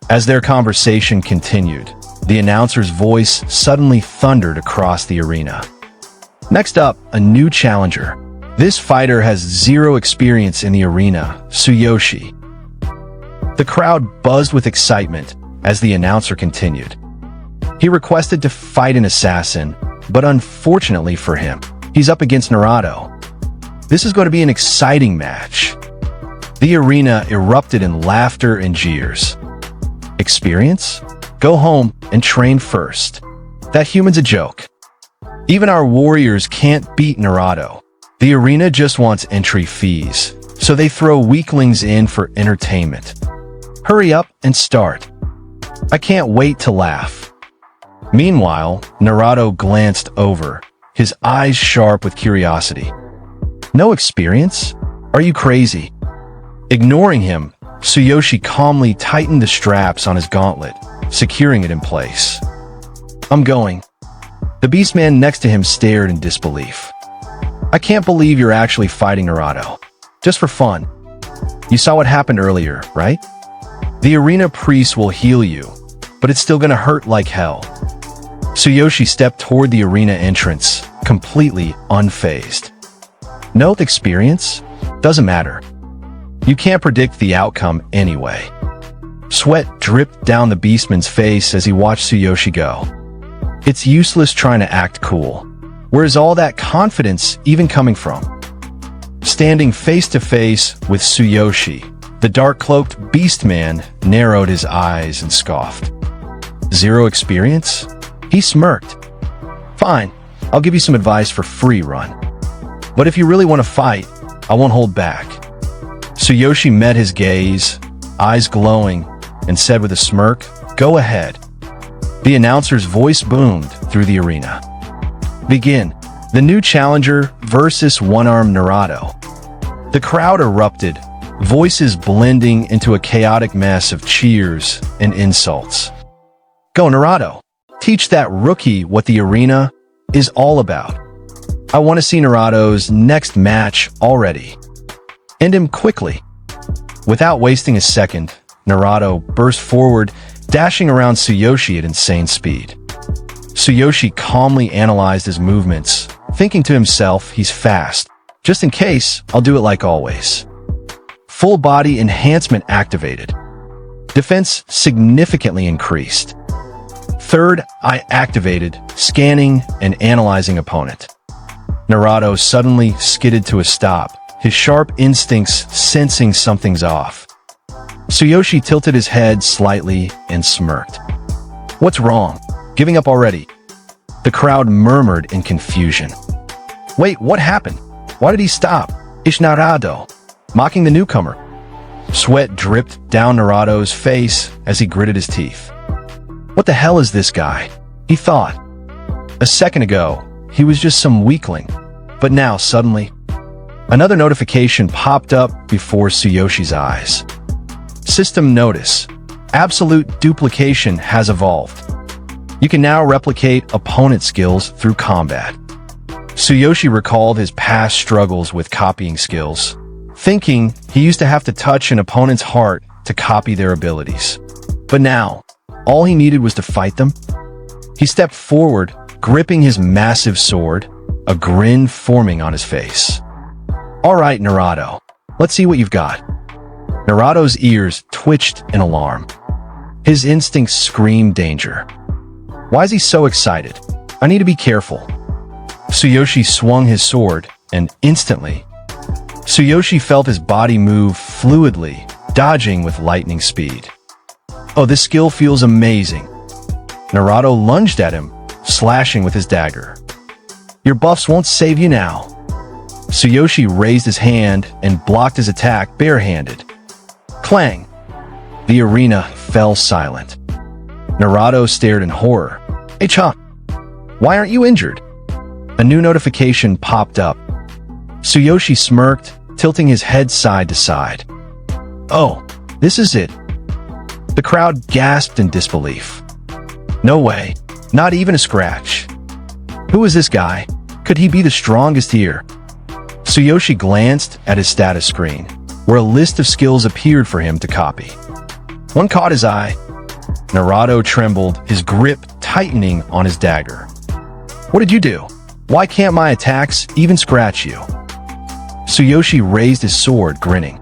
As their conversation continued, the announcer's voice suddenly thundered across the arena. Next up, a new challenger. This fighter has zero experience in the arena, Tsuyoshi. The crowd buzzed with excitement as the announcer continued. He requested to fight an assassin, but unfortunately for him, he's up against Naruto. This is going to be an exciting match. The arena erupted in laughter and jeers. Experience? Go home and train first. That human's a joke. Even our warriors can't beat Naruto. The arena just wants entry fees, so they throw weaklings in for entertainment. Hurry up and start. I can't wait to laugh. Meanwhile, Naruto glanced over, his eyes sharp with curiosity. No experience? Are you crazy? Ignoring him, Tsuyoshi calmly tightened the straps on his gauntlet, securing it in place. I'm going. The beastman next to him stared in disbelief. I can't believe you're actually fighting Naruto. Just for fun. You saw what happened earlier, right? The arena priest will heal you, but it's still gonna hurt like hell. Tsuyoshi stepped toward the arena entrance, completely unfazed. No experience? Doesn't matter. You can't predict the outcome anyway. Sweat dripped down the beastman's face as he watched Tsuyoshi go. It's useless trying to act cool. Where's all that confidence even coming from? Standing face to face with Tsuyoshi, the dark-cloaked beastman narrowed his eyes and scoffed. Zero experience? He smirked. Fine, I'll give you some advice for free, Run. But if you really want to fight, I won't hold back. Tsuyoshi met his gaze, eyes glowing, and said with a smirk, Go ahead. The announcer's voice boomed through the arena. Begin. The new challenger versus one-armed Naruto. The crowd erupted, voices blending into a chaotic mess of cheers and insults. Go, Naruto. Teach that rookie what the arena is all about. I want to see Naruto's next match already. End him quickly. Without wasting a second, Naruto burst forward, dashing around Tsuyoshi at insane speed. Tsuyoshi calmly analyzed his movements, thinking to himself, he's fast. Just in case, I'll do it like always. Full body enhancement activated. Defense significantly increased. Third eye activated, scanning and analyzing opponent. Naruto suddenly skidded to a stop, his sharp instincts sensing something's off. Tsuyoshi tilted his head slightly and smirked. What's wrong? Giving up already? The crowd murmured in confusion. Wait, what happened? Why did he stop? It's Naruto, mocking the newcomer. Sweat dripped down Naruto's face as he gritted his teeth. What the hell is this guy? He thought. A second ago, he was just some weakling. But now, suddenly, another notification popped up before Tsuyoshi's eyes. System notice. Absolute duplication has evolved. You can now replicate opponent skills through combat. Tsuyoshi recalled his past struggles with copying skills, thinking he used to have to touch an opponent's heart to copy their abilities. But now, all he needed was to fight them. He stepped forward, gripping his massive sword, a grin forming on his face. All right, Naruto, let's see what you've got. Naruto's ears twitched in alarm. His instincts screamed danger. Why is he so excited? I need to be careful. Tsuyoshi swung his sword, and instantly, Tsuyoshi felt his body move fluidly, dodging with lightning speed. Oh, this skill feels amazing. Naruto lunged at him, slashing with his dagger. Your buffs won't save you now. Tsuyoshi raised his hand and blocked his attack barehanded. Clang! The arena fell silent. Naruto stared in horror. Hey, Chop, why aren't you injured? A new notification popped up. Tsuyoshi smirked, tilting his head side to side. "Oh, this is it." The crowd gasped in disbelief. "No way. Not even a scratch. Who is this guy? Could he be the strongest here?" Tsuyoshi glanced at his status screen, where a list of skills appeared for him to copy. One caught his eye. Naruto trembled, his grip tightening on his dagger. "What did you do? Why can't my attacks even scratch you?" Tsuyoshi raised his sword, grinning.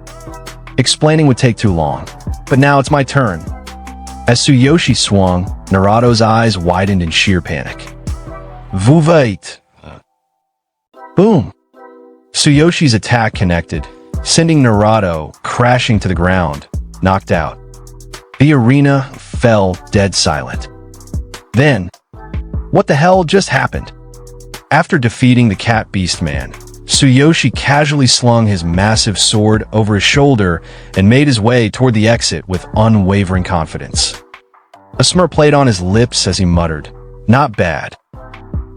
Explaining would take too long, but now it's my turn. As Tsuyoshi swung, Naruto's eyes widened in sheer panic. "Vous wait." Boom! Tsuyoshi's attack connected, sending Naruto crashing to the ground, knocked out. The arena fell dead silent. Then, what the hell just happened? After defeating the cat beastman, Tsuyoshi casually slung his massive sword over his shoulder and made his way toward the exit with unwavering confidence. A smirk played on his lips as he muttered, "Not bad.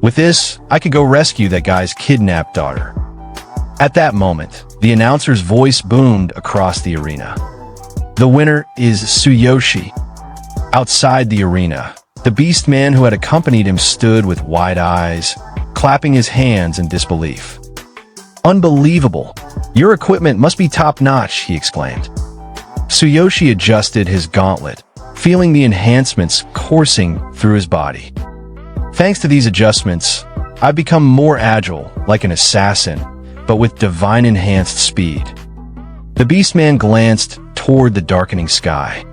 With this, I could go rescue that guy's kidnapped daughter." At that moment, the announcer's voice boomed across the arena. "The winner is Tsuyoshi." Outside the arena, the beastman who had accompanied him stood with wide eyes, clapping his hands in disbelief. "Unbelievable! Your equipment must be top-notch," he exclaimed. Tsuyoshi adjusted his gauntlet, feeling the enhancements coursing through his body. "Thanks to these adjustments, I've become more agile, like an assassin, but with divine enhanced speed." The beastman glanced toward the darkening sky.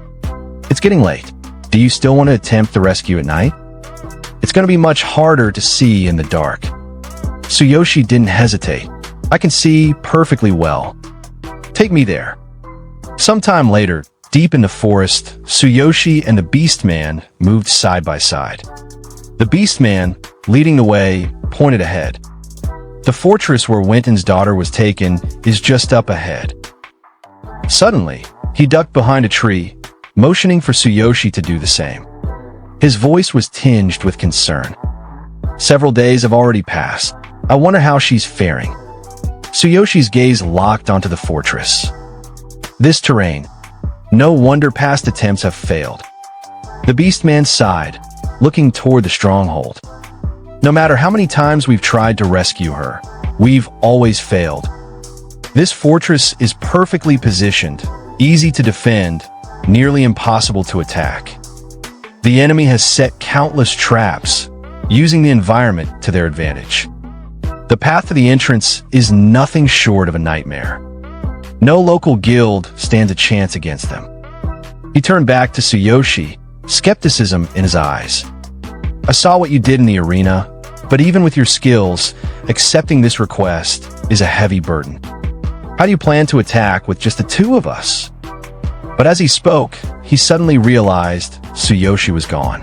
"It's getting late. Do you still want to attempt the rescue at night? It's going to be much harder to see in the dark." Tsuyoshi didn't hesitate. "I can see perfectly well. Take me there." Sometime later, deep in the forest, Tsuyoshi and the beastman moved side by side. The beastman, leading the way, pointed ahead. The fortress where Winton's daughter was taken is just up ahead. Suddenly, he ducked behind a tree, motioning for Tsuyoshi to do the same. His voice was tinged with concern. "Several days have already passed. I wonder how she's faring." Tsuyoshi's gaze locked onto the fortress. This terrain. No wonder past attempts have failed. The beastman sighed, looking toward the stronghold. "No matter how many times we've tried to rescue her, we've always failed. This fortress is perfectly positioned, easy to defend, nearly impossible to attack. The enemy has set countless traps, using the environment to their advantage. The path to the entrance is nothing short of a nightmare. No local guild stands a chance against them." He turned back to Tsuyoshi, skepticism in his eyes. "I saw what you did in the arena, but even with your skills, accepting this request is a heavy burden. How do you plan to attack with just the two of us?" But as he spoke, he suddenly realized Tsuyoshi was gone.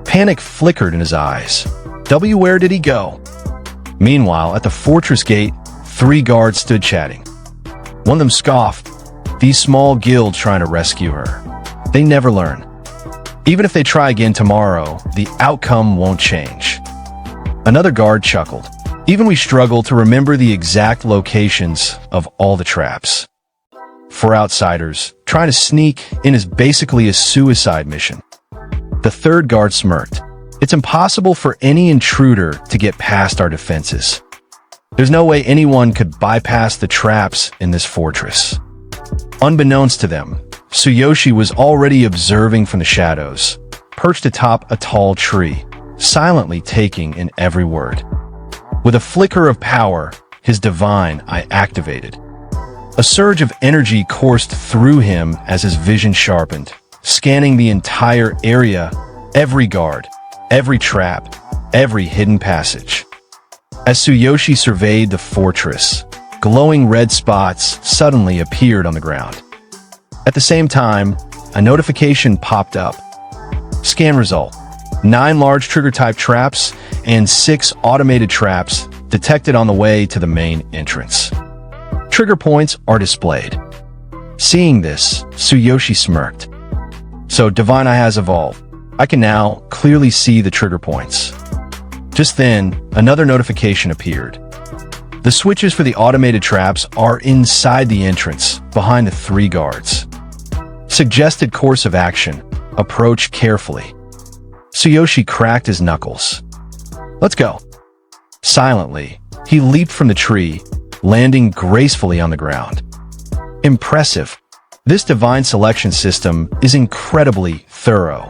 Panic flickered in his eyes. Where did he go? Meanwhile, at the fortress gate, 3 guards stood chatting. One of them scoffed. "These small guilds trying to rescue her. They never learn. Even if they try again tomorrow, the outcome won't change." Another guard chuckled. "Even we struggle to remember the exact locations of all the traps. For outsiders, trying to sneak in is basically a suicide mission." The third guard smirked. "It's impossible for any intruder to get past our defenses. There's no way anyone could bypass the traps in this fortress." Unbeknownst to them, Tsuyoshi was already observing from the shadows, perched atop a tall tree, silently taking in every word. With a flicker of power, his divine eye activated. A surge of energy coursed through him as his vision sharpened, scanning the entire area, every guard, every trap, every hidden passage. As Tsuyoshi surveyed the fortress, glowing red spots suddenly appeared on the ground. At the same time, a notification popped up. Scan result: 9 large trigger-type traps and 6 automated traps detected on the way to the main entrance. Trigger points are displayed. Seeing this, Tsuyoshi smirked. "So Divine Eye has evolved. I can now clearly see the trigger points." Just then, another notification appeared. The switches for the automated traps are inside the entrance, behind the 3 guards. Suggested course of action. Approach carefully. Tsuyoshi cracked his knuckles. Let's go. Silently, he leaped from the tree, landing gracefully on the ground. Impressive. This divine selection system is incredibly thorough.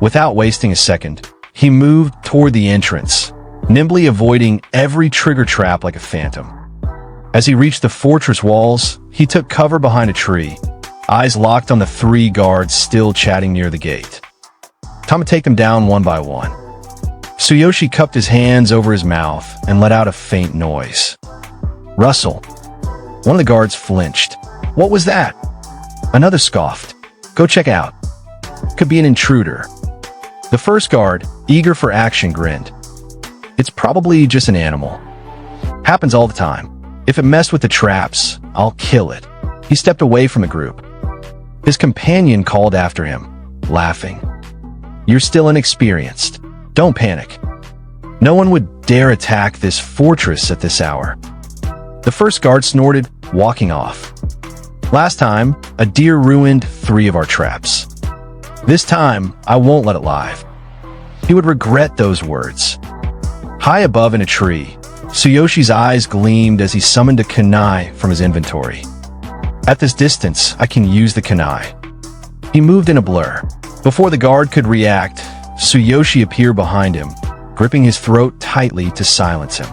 Without wasting a second, he moved toward the entrance, nimbly avoiding every trigger trap like a phantom. As he reached the fortress walls, he took cover behind a tree, eyes locked on the 3 guards still chatting near the gate. Time to take them down one by one. Tsuyoshi cupped his hands over his mouth and let out a faint noise. Rustle. One of the guards flinched. What was that? Another scoffed. Go check out. Could be an intruder. The first guard, eager for action, grinned. It's probably just an animal. Happens all the time. If it messed with the traps, I'll kill it. He stepped away from the group. His companion called after him, laughing. You're still inexperienced. Don't panic. No one would dare attack this fortress at this hour. The first guard snorted, walking off. Last time, a deer ruined 3 of our traps. This time, I won't let it live. He would regret those words. High above in a tree, Tsuyoshi's eyes gleamed as he summoned a kunai from his inventory. At this distance, I can use the kunai. He moved in a blur. Before the guard could react, Tsuyoshi appeared behind him, gripping his throat tightly to silence him.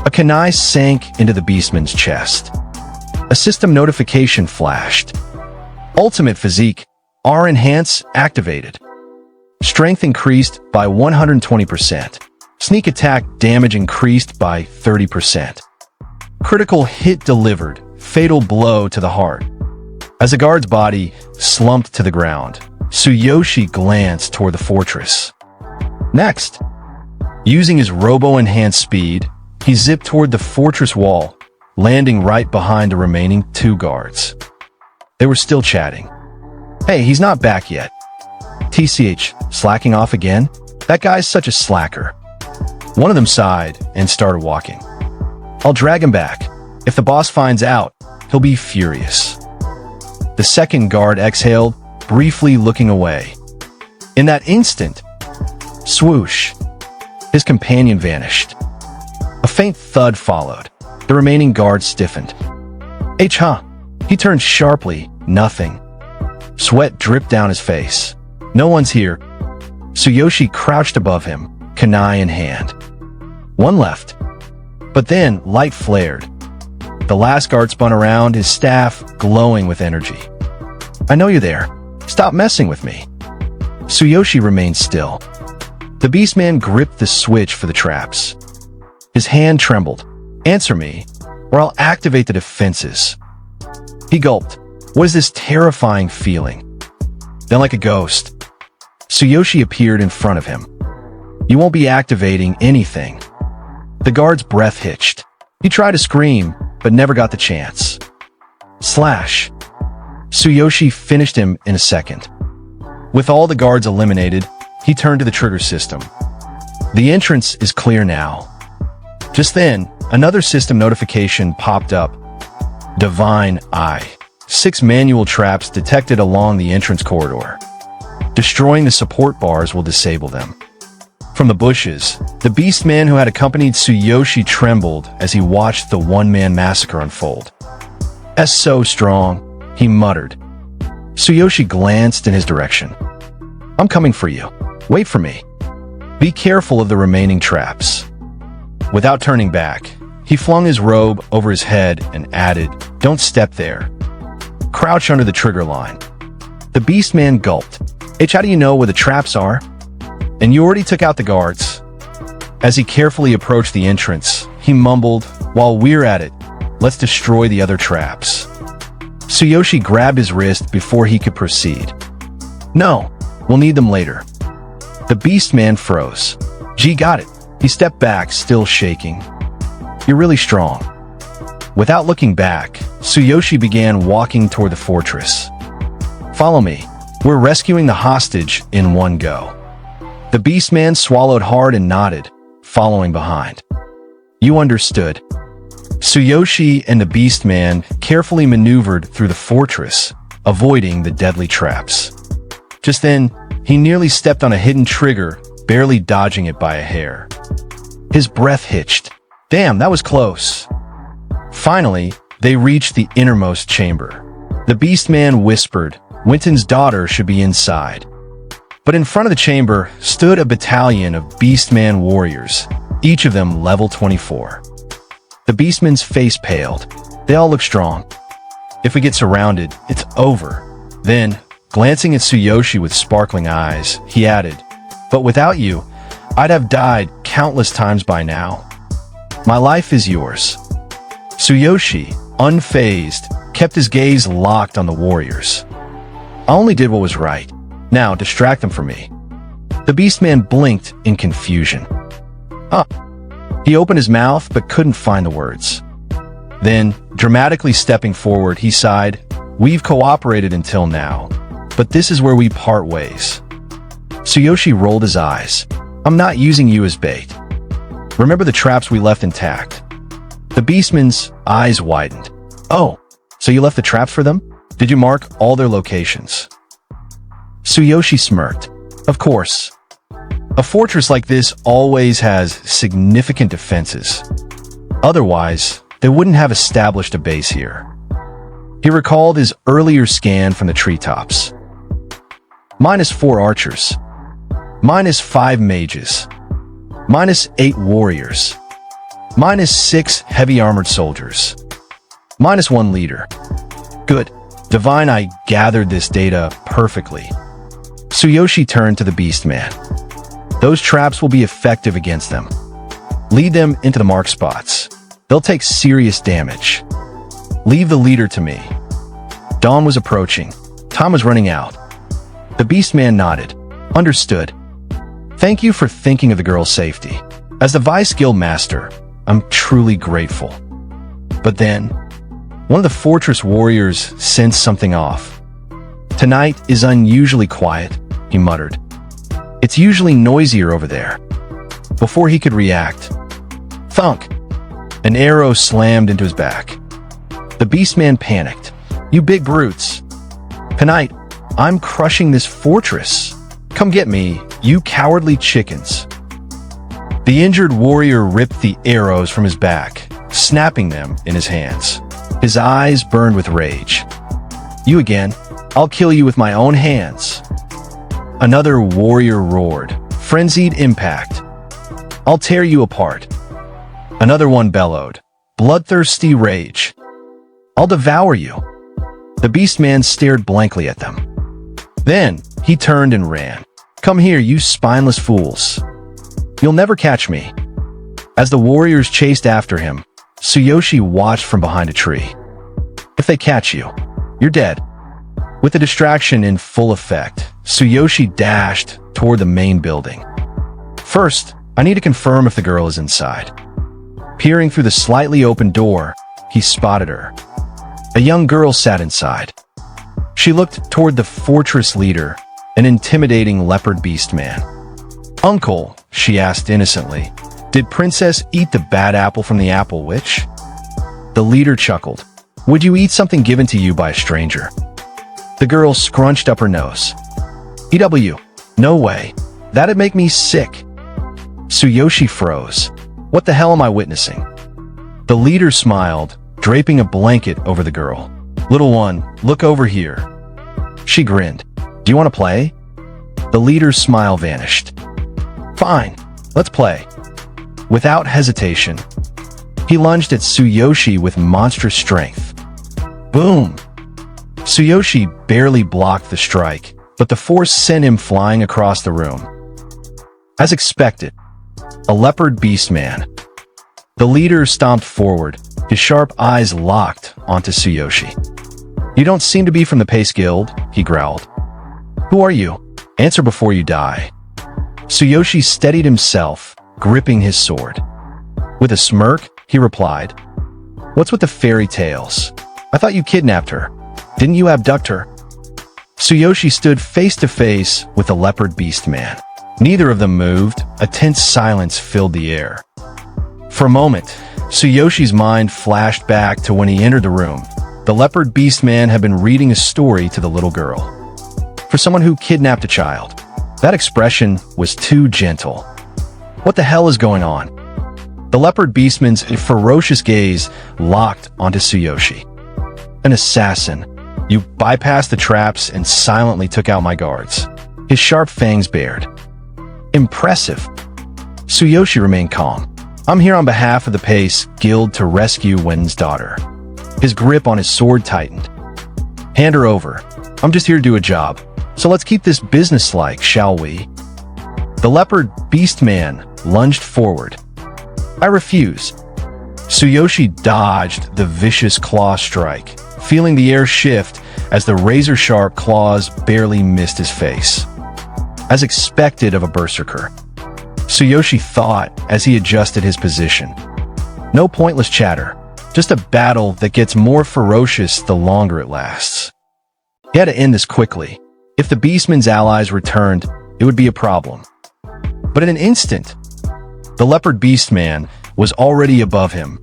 A kunai sank into the beastman's chest. A system notification flashed. Ultimate Physique, R Enhance activated. Strength increased by 120%. Sneak attack damage increased by 30%. Critical hit delivered, fatal blow to the heart. As the guard's body slumped to the ground, Tsuyoshi glanced toward the fortress. Next, using his robo-enhanced speed, he zipped toward the fortress wall, landing right behind the remaining 2 guards. They were still chatting. Hey, he's not back yet. TCH, slacking off again? That guy's such a slacker. One of them sighed and started walking. I'll drag him back. If the boss finds out, he'll be furious. The second guard exhaled, briefly looking away. In that instant, swoosh, his companion vanished. A faint thud followed. The remaining guard stiffened. Huh? He turned sharply, nothing. Sweat dripped down his face. No one's here. Tsuyoshi crouched above him, kunai in hand. One left. But then, light flared. The last guard spun around, his staff glowing with energy. I know you're there. Stop messing with me. Tsuyoshi remained still. The beastman gripped the switch for the traps. His hand trembled. Answer me, or I'll activate the defenses. He gulped. What is this terrifying feeling? Then like a ghost, Tsuyoshi appeared in front of him. You won't be activating anything. The guard's breath hitched. He tried to scream, but never got the chance. Slash. Tsuyoshi finished him in a second. With all the guards eliminated, he turned to the trigger system. The entrance is clear now. Just then, another system notification popped up. Divine Eye. 6 manual traps detected along the entrance corridor. Destroying the support bars will disable them. From the bushes, the beastman who had accompanied Tsuyoshi trembled as he watched the one-man massacre unfold. "That's so strong," he muttered. Tsuyoshi glanced in his direction. "I'm coming for you. Wait for me. Be careful of the remaining traps." Without turning back, he flung his robe over his head and added, "Don't step there. Crouch under the trigger line." The beastman gulped. How do you know where the traps are? And you already took out the guards. As he carefully approached the entrance, he mumbled, "While we're at it, let's destroy the other traps." Tsuyoshi grabbed his wrist before he could proceed. "No, we'll need them later." The beastman froze. G got it. He stepped back, still shaking. "You're really strong." Without looking back, Tsuyoshi began walking toward the fortress. "Follow me. We're rescuing the hostage in one go." The beastman swallowed hard and nodded, following behind. You understood. Tsuyoshi and the beastman carefully maneuvered through the fortress, avoiding the deadly traps. Just then, he nearly stepped on a hidden trigger, barely dodging it by a hair. His breath hitched. Damn, that was close. Finally, they reached the innermost chamber. The beastman whispered, Winton's daughter should be inside. But in front of the chamber stood a battalion of beastman warriors, each of them level 24. The beastman's face paled. They all look strong. If we get surrounded, it's over. Then, glancing at Tsuyoshi with sparkling eyes, he added, But without you, I'd have died countless times by now. My life is yours. Tsuyoshi, unfazed, kept his gaze locked on the warriors. I only did what was right. Now, distract them from me. The beastman blinked in confusion. He opened his mouth but couldn't find the words. Then, dramatically stepping forward, he sighed, We've cooperated until now, but this is where we part ways. Tsuyoshi rolled his eyes. I'm not using you as bait. Remember the traps we left intact? The beastman's eyes widened. Oh, so you left the traps for them? Did you mark all their locations? Tsuyoshi smirked. Of course. A fortress like this always has significant defenses. Otherwise, they wouldn't have established a base here. He recalled his earlier scan from the treetops. -4 archers. -5 mages. -8 warriors. -6 heavy armored soldiers. -1 leader. Good. Divine, I gathered this data perfectly. Tsuyoshi turned to the beastman. Those traps will be effective against them. Lead them into the mark spots. They'll take serious damage. Leave the leader to me. Dawn was approaching. Time was running out. The beastman nodded. Understood. Thank you for thinking of the girl's safety. As the Vice Guild Master, I'm truly grateful. But then, one of the fortress warriors sensed something off. Tonight is unusually quiet, he muttered. It's usually noisier over there. Before he could react, thunk! An arrow slammed into his back. The beastman panicked. You big brutes. Tonight, I'm crushing this fortress. Come get me, you cowardly chickens. The injured warrior ripped the arrows from his back, snapping them in his hands. His eyes burned with rage. You again? I'll kill you with my own hands. Another warrior roared. Frenzied impact. I'll tear you apart. Another one bellowed. Bloodthirsty rage. I'll devour you. The beastman stared blankly at them. Then, he turned and ran. Come here, you spineless fools. You'll never catch me. As the warriors chased after him, Tsuyoshi watched from behind a tree. If they catch you, you're dead. With the distraction in full effect, Tsuyoshi dashed toward the main building. First, I need to confirm if the girl is inside. Peering through the slightly open door, he spotted her. A young girl sat inside. She looked toward the fortress leader, an intimidating leopard beast man. Uncle, she asked innocently, did Princess eat the bad apple from the apple witch? The leader chuckled. Would you eat something given to you by a stranger? The girl scrunched up her nose. EW, no way. That'd make me sick. Tsuyoshi froze. What the hell am I witnessing? The leader smiled, draping a blanket over the girl. Little one, look over here. She grinned. Do you want to play? The leader's smile vanished. Fine, let's play. Without hesitation, he lunged at Tsuyoshi with monstrous strength. Boom! Tsuyoshi barely blocked the strike, but the force sent him flying across the room. As expected, a leopard beast man. The leader stomped forward, his sharp eyes locked onto Tsuyoshi. You don't seem to be from the Pace Guild, he growled. Who are you? Answer before you die. Tsuyoshi steadied himself, gripping his sword. With a smirk, he replied, What's with the fairy tales? I thought you kidnapped her. Didn't you abduct her? Tsuyoshi stood face to face with the leopard beast man. Neither of them moved. A tense silence filled the air. For a moment, Tsuyoshi's mind flashed back to when he entered the room. The leopard beastman had been reading a story to the little girl. For someone who kidnapped a child, that expression was too gentle. What the hell is going on? The leopard beastman's ferocious gaze locked onto Tsuyoshi. An assassin. You bypassed the traps and silently took out my guards. His sharp fangs bared. Impressive. Tsuyoshi remained calm. I'm here on behalf of the Pace Guild to rescue Wen's daughter. His grip on his sword tightened. Hand her over. I'm just here to do a job. So let's keep this businesslike, shall we? The leopard beastman lunged forward. I refuse. Tsuyoshi dodged the vicious claw strike, feeling the air shift as the razor-sharp claws barely missed his face. As expected of a berserker, Tsuyoshi thought as he adjusted his position. No pointless chatter, just a battle that gets more ferocious the longer it lasts. He had to end this quickly. If the beastman's allies returned, it would be a problem. But in an instant, the leopard beastman was already above him.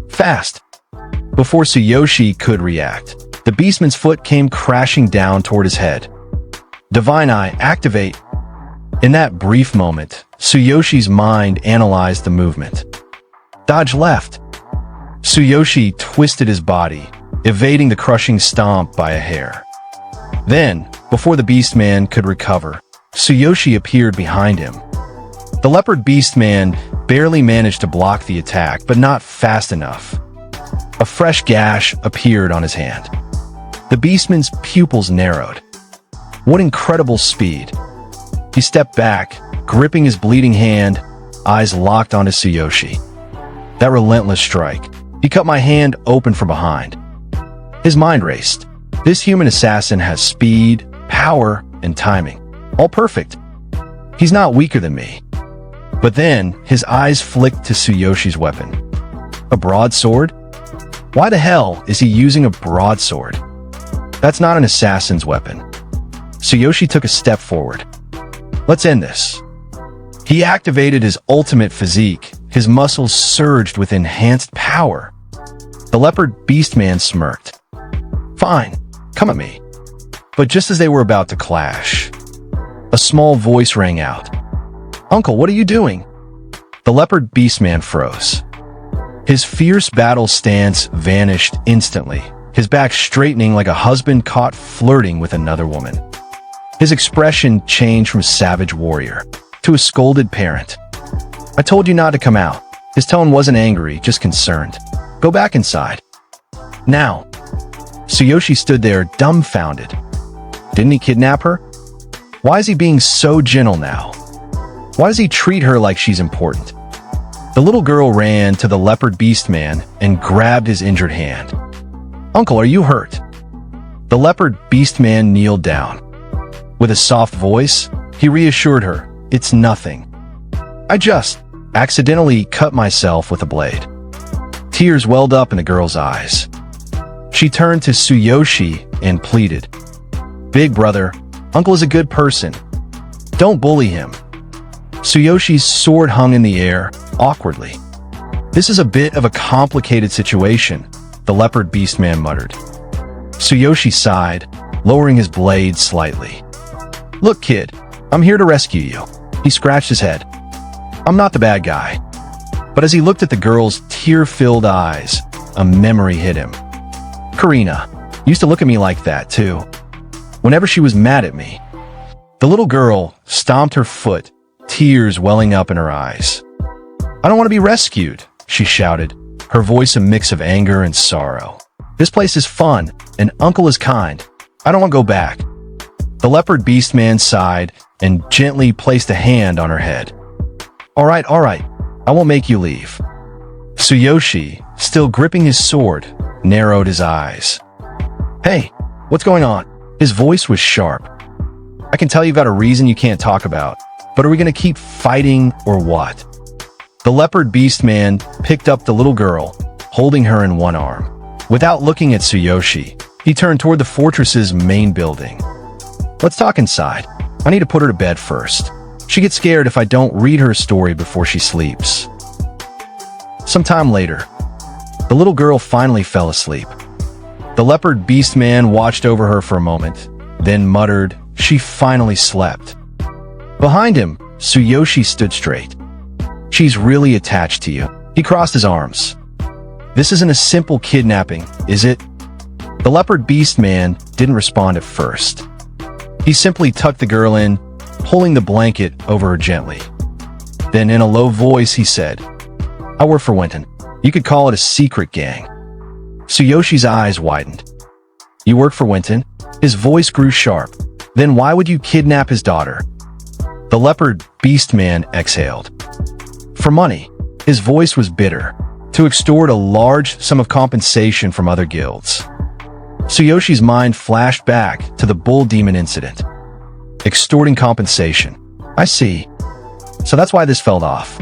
Fast. Before Tsuyoshi could react, the beastman's foot came crashing down toward his head. Divine Eye, activate. In that brief moment, Tsuyoshi's mind analyzed the movement. Dodge left. Tsuyoshi twisted his body, evading the crushing stomp by a hair. Then, before the beastman could recover, Tsuyoshi appeared behind him. The leopard beastman barely managed to block the attack, but not fast enough. A fresh gash appeared on his hand. The beastman's pupils narrowed. What incredible speed! He stepped back, gripping his bleeding hand, eyes locked onto Tsuyoshi. That relentless strike. He cut my hand open from behind. His mind raced. This human assassin has speed, power, and timing. All perfect. He's not weaker than me. But then, his eyes flicked to Tsuyoshi's weapon. A broadsword? Why the hell is he using a broadsword? That's not an assassin's weapon. Tsuyoshi took a step forward. Let's end this. He activated his ultimate physique. His muscles surged with enhanced power. The leopard beastman smirked. Fine, come at me. But just as they were about to clash, a small voice rang out. Uncle, what are you doing? The leopard beastman froze. His fierce battle stance vanished instantly, his back straightening like a husband caught flirting with another woman. His expression changed from savage warrior to a scolded parent. I told you not to come out. His tone wasn't angry, just concerned. Go back inside. Now. Tsuyoshi stood there dumbfounded. Didn't he kidnap her? Why is he being so gentle now? Why does he treat her like she's important? The little girl ran to the leopard beastman and grabbed his injured hand. Uncle, are you hurt? The leopard beastman kneeled down. With a soft voice, he reassured her, it's nothing. I just accidentally cut myself with a blade. Tears welled up in the girl's eyes. She turned to Tsuyoshi and pleaded. Big brother, Uncle is a good person. Don't bully him. Tsuyoshi's sword hung in the air, awkwardly. This is a bit of a complicated situation, the leopard beastman muttered. Tsuyoshi sighed, lowering his blade slightly. Look, kid, I'm here to rescue you. He scratched his head. I'm not the bad guy. But as he looked at the girl's tear-filled eyes, a memory hit him. Karina used to look at me like that, too. Whenever she was mad at me. The little girl stomped her foot, tears welling up in her eyes. I don't want to be rescued, she shouted, her voice a mix of anger and sorrow. This place is fun, and Uncle is kind. I don't want to go back. The leopard beastman sighed and gently placed a hand on her head. All right, I won't make you leave. Tsuyoshi, still gripping his sword, narrowed his eyes. Hey, what's going on? His voice was sharp. I can tell you've got a reason you can't talk about, but are we going to keep fighting or what? The leopard beastman picked up the little girl, holding her in one arm. Without looking at Tsuyoshi, he turned toward the fortress's main building. Let's talk inside. I need to put her to bed first. She gets scared if I don't read her a story before she sleeps. Sometime later, the little girl finally fell asleep. The leopard beastman watched over her for a moment, then muttered, "She finally slept." Behind him, Tsuyoshi stood straight. "She's really attached to you." He crossed his arms. "This isn't a simple kidnapping, is it?" The leopard beastman didn't respond at first. He simply tucked the girl in, pulling the blanket over her gently. Then in a low voice he said, "I work for Winton. You could call it a secret gang." Tsuyoshi's eyes widened. "You work for Winton?" His voice grew sharp. "Then why would you kidnap his daughter?" The leopard beastman exhaled. "For money." His voice was bitter. "To extort a large sum of compensation from other guilds." Tsuyoshi mind flashed back to the bull demon incident. Extorting compensation. I see. So that's why this fell off.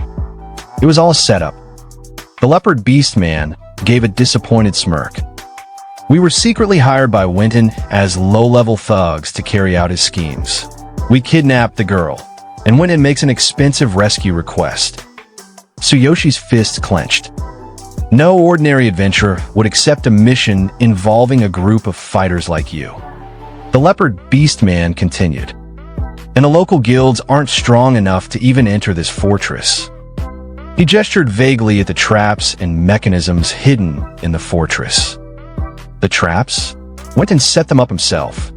It was all a setup. The leopard beastman gave a disappointed smirk. "We were secretly hired by Winton as low-level thugs to carry out his schemes. We kidnapped the girl, and Winton makes an expensive rescue request." Tsuyoshi's fists clenched. No ordinary adventurer would accept a mission involving a group of fighters like you. The leopard beastman continued. "And the local guilds aren't strong enough to even enter this fortress." He gestured vaguely at the traps and mechanisms hidden in the fortress. The traps? Winton set them up himself.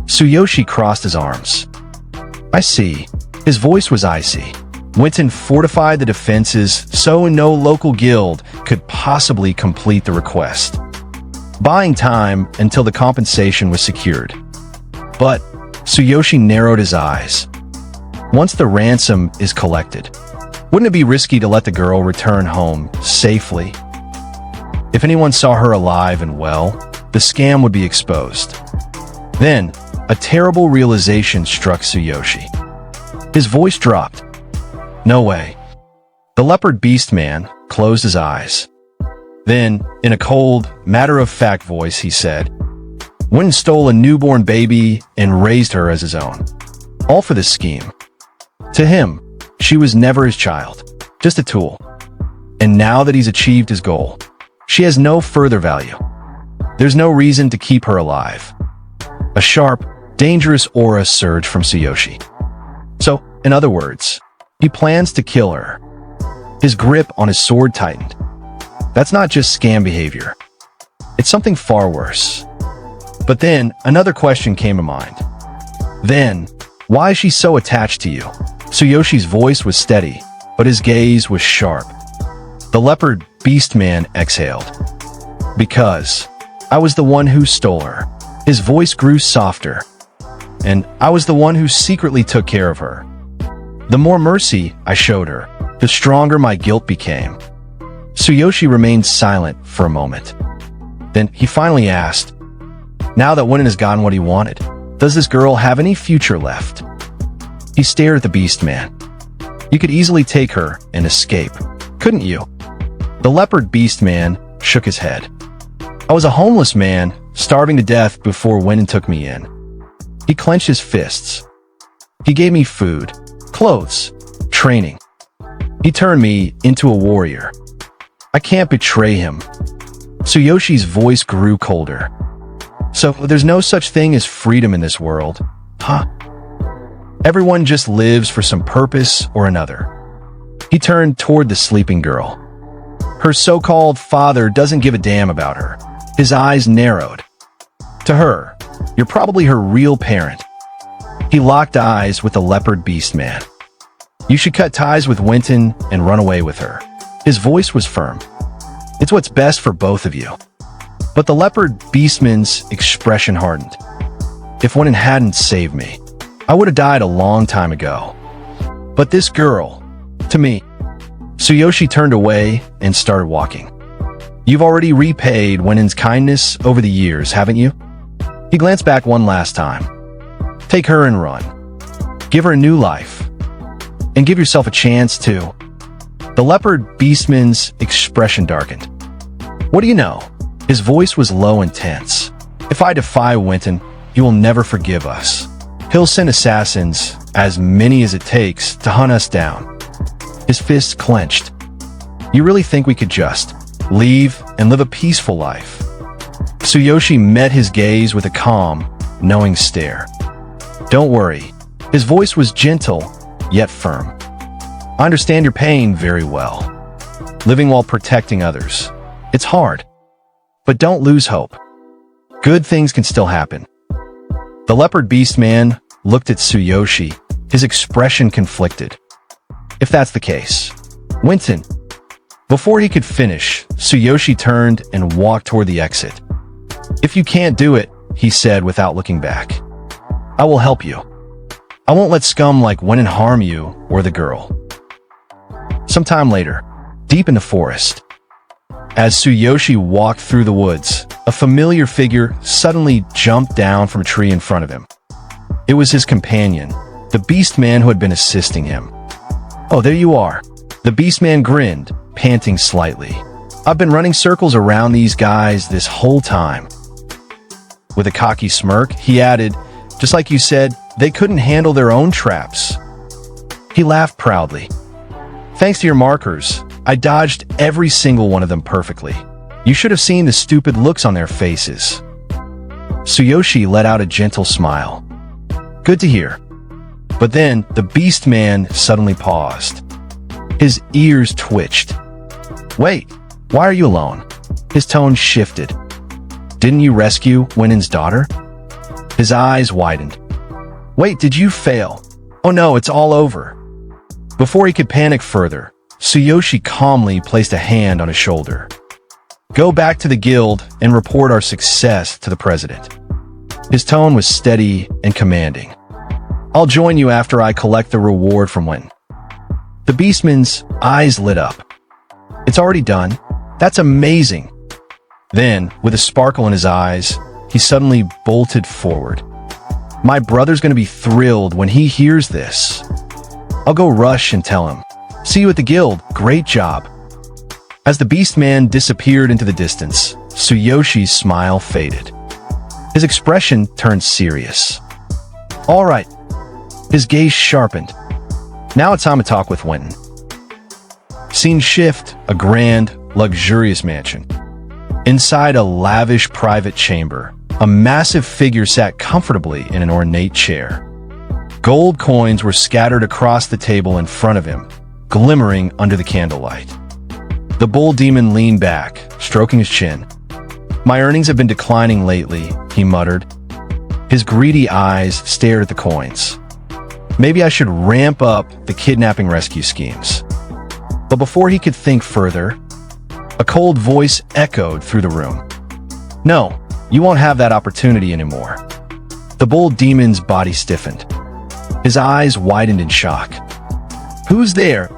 Tsuyoshi crossed his arms. "I see." His voice was icy. Winton fortified the defenses so no local guild could possibly complete the request, buying time until the compensation was secured. But Tsuyoshi narrowed his eyes. "Once the ransom is collected, wouldn't it be risky to let the girl return home safely? If anyone saw her alive and well, the scam would be exposed." Then, a terrible realization struck Tsuyoshi. His voice dropped. "No way." The leopard beastman closed his eyes. Then, in a cold, matter-of-fact voice, he said, "Winton stole a newborn baby and raised her as his own. All for this scheme. To him, she was never his child, just a tool. And now that he's achieved his goal, she has no further value. There's no reason to keep her alive." A sharp, dangerous aura surged from Tsuyoshi. "So, in other words, he plans to kill her." His grip on his sword tightened. "That's not just scam behavior. It's something far worse." But then, another question came to mind. "Then, why is she so attached to you?" Tsuyoshi's voice was steady, but his gaze was sharp. The leopard beastman exhaled. "Because I was the one who stole her." His voice grew softer. "And I was the one who secretly took care of her. The more mercy I showed her, the stronger my guilt became." Tsuyoshi remained silent for a moment. Then he finally asked, "Now that Winton has gotten what he wanted, does this girl have any future left?" He stared at the beastman. "You could easily take her and escape, couldn't you?" The leopard beastman shook his head. "I was a homeless man, starving to death before Winton took me in." He clenched his fists. "He gave me food, clothes, training. He turned me into a warrior. I can't betray him." Tsuyoshi's voice grew colder. "So there's no such thing as freedom in this world, huh? Everyone just lives for some purpose or another." He turned toward the sleeping girl. "Her so-called father doesn't give a damn about her." His eyes narrowed. "To her, you're probably her real parent." He locked eyes with the leopard beastman. "You should cut ties with Winton and run away with her." His voice was firm. "It's what's best for both of you." But the leopard beastman's expression hardened. "If Winton hadn't saved me, I would have died a long time ago. But this girl, to me..." Tsuyoshi turned away and started walking. "You've already repaid Winton's kindness over the years, haven't you?" He glanced back one last time. "Take her and run. Give her a new life. And give yourself a chance too." The leopard beastman's expression darkened. "What do you know?" His voice was low and tense. "If I defy Winton, he will never forgive us. He'll send assassins, as many as it takes, to hunt us down." His fists clenched. You really think we could just leave and live a peaceful life? Tsuyoshi met his gaze with a calm, knowing stare. Don't worry. His voice was gentle, yet firm. I understand your pain very well. Living while protecting others. It's hard. But don't lose hope. Good things can still happen. The leopard beastman looked at Tsuyoshi, his expression conflicted. If that's the case, Winton. Before he could finish, Tsuyoshi turned and walked toward the exit. If you can't do it, he said without looking back, I will help you. I won't let scum like Winton harm you or the girl. Sometime later, deep in the forest, as Tsuyoshi walked through the woods, a familiar figure suddenly jumped down from a tree in front of him. It was his companion, the beastman who had been assisting him. Oh, there you are. The beastman grinned, panting slightly. I've been running circles around these guys this whole time. With a cocky smirk, he added, just like you said, they couldn't handle their own traps. He laughed proudly. Thanks to your markers, I dodged every single one of them perfectly. You should have seen the stupid looks on their faces. Tsuyoshi let out a gentle smile. Good to hear. But then, the beastman suddenly paused. His ears twitched. Wait, why are you alone? His tone shifted. Didn't you rescue Winton's daughter? His eyes widened. Wait, did you fail? Oh no, it's all over. Before he could panic further, Tsuyoshi calmly placed a hand on his shoulder. Go back to the guild and report our success to the president. His tone was steady and commanding. I'll join you after I collect the reward from Winton. The beastman's eyes lit up. It's already done. That's amazing. Then, with a sparkle in his eyes, he suddenly bolted forward. My brother's going to be thrilled when he hears this. I'll go rush and tell him. See you at the guild. Great job. As the beastman disappeared into the distance, Tsuyoshi's smile faded. His expression turned serious. All right. His gaze sharpened. Now it's time to talk with Winton. Scene shift, a grand, luxurious mansion. Inside a lavish private chamber, a massive figure sat comfortably in an ornate chair. Gold coins were scattered across the table in front of him, glimmering under the candlelight. The bull demon leaned back, stroking his chin. My earnings have been declining lately, he muttered. His greedy eyes stared at the coins. Maybe I should ramp up the kidnapping rescue schemes. But before he could think further, a cold voice echoed through the room. No, you won't have that opportunity anymore. The bull demon's body stiffened. His eyes widened in shock. Who's there?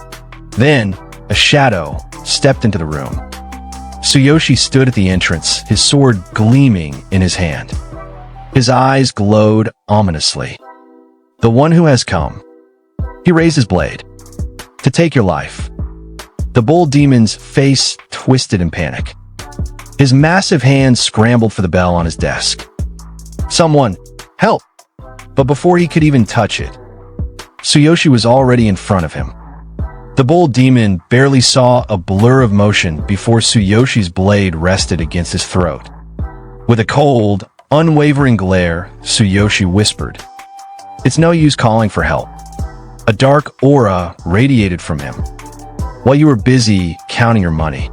Then, a shadow stepped into the room. Tsuyoshi stood at the entrance, his sword gleaming in his hand. His eyes glowed ominously. The one who has come. He raised his blade. To take your life. The bull demon's face twisted in panic. His massive hands scrambled for the bell on his desk. Someone, help! But before he could even touch it, Tsuyoshi was already in front of him. The bull demon barely saw a blur of motion before Tsuyoshi's blade rested against his throat. With a cold, unwavering glare, Tsuyoshi whispered, It's no use calling for help. A dark aura radiated from him. While you were busy counting your money,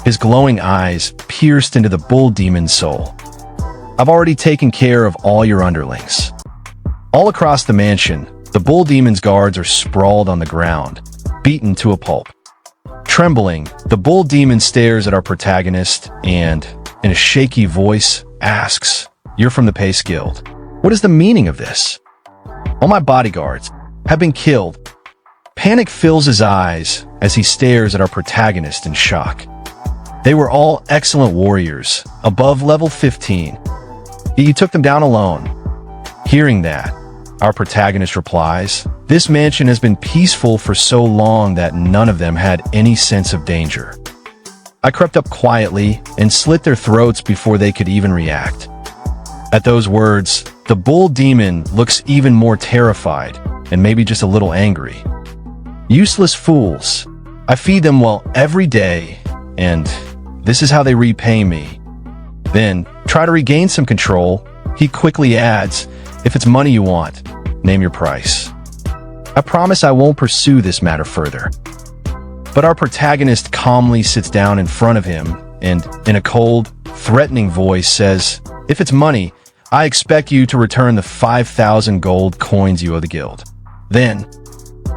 his glowing eyes pierced into the bull demon's soul. I've already taken care of all your underlings. All across the mansion, the bull demon's guards are sprawled on the ground, beaten to a pulp. Trembling, the bull demon stares at our protagonist and, in a shaky voice, asks, You're from the Pace Guild. What is the meaning of this? All my bodyguards have been killed. Panic fills his eyes as he stares at our protagonist in shock. They were all excellent warriors, above level 15. Yet you took them down alone. Hearing that, our protagonist replies, This mansion has been peaceful for so long that none of them had any sense of danger. I crept up quietly and slit their throats before they could even react. At those words, the bull demon looks even more terrified and maybe just a little angry. Useless fools. I feed them well every day, and this is how they repay me. Then, try to regain some control. He quickly adds, if it's money you want, name your price. I promise I won't pursue this matter further. But our protagonist calmly sits down in front of him and, in a cold, threatening voice, says, if it's money, I expect you to return the 5,000 gold coins you owe the guild. Then,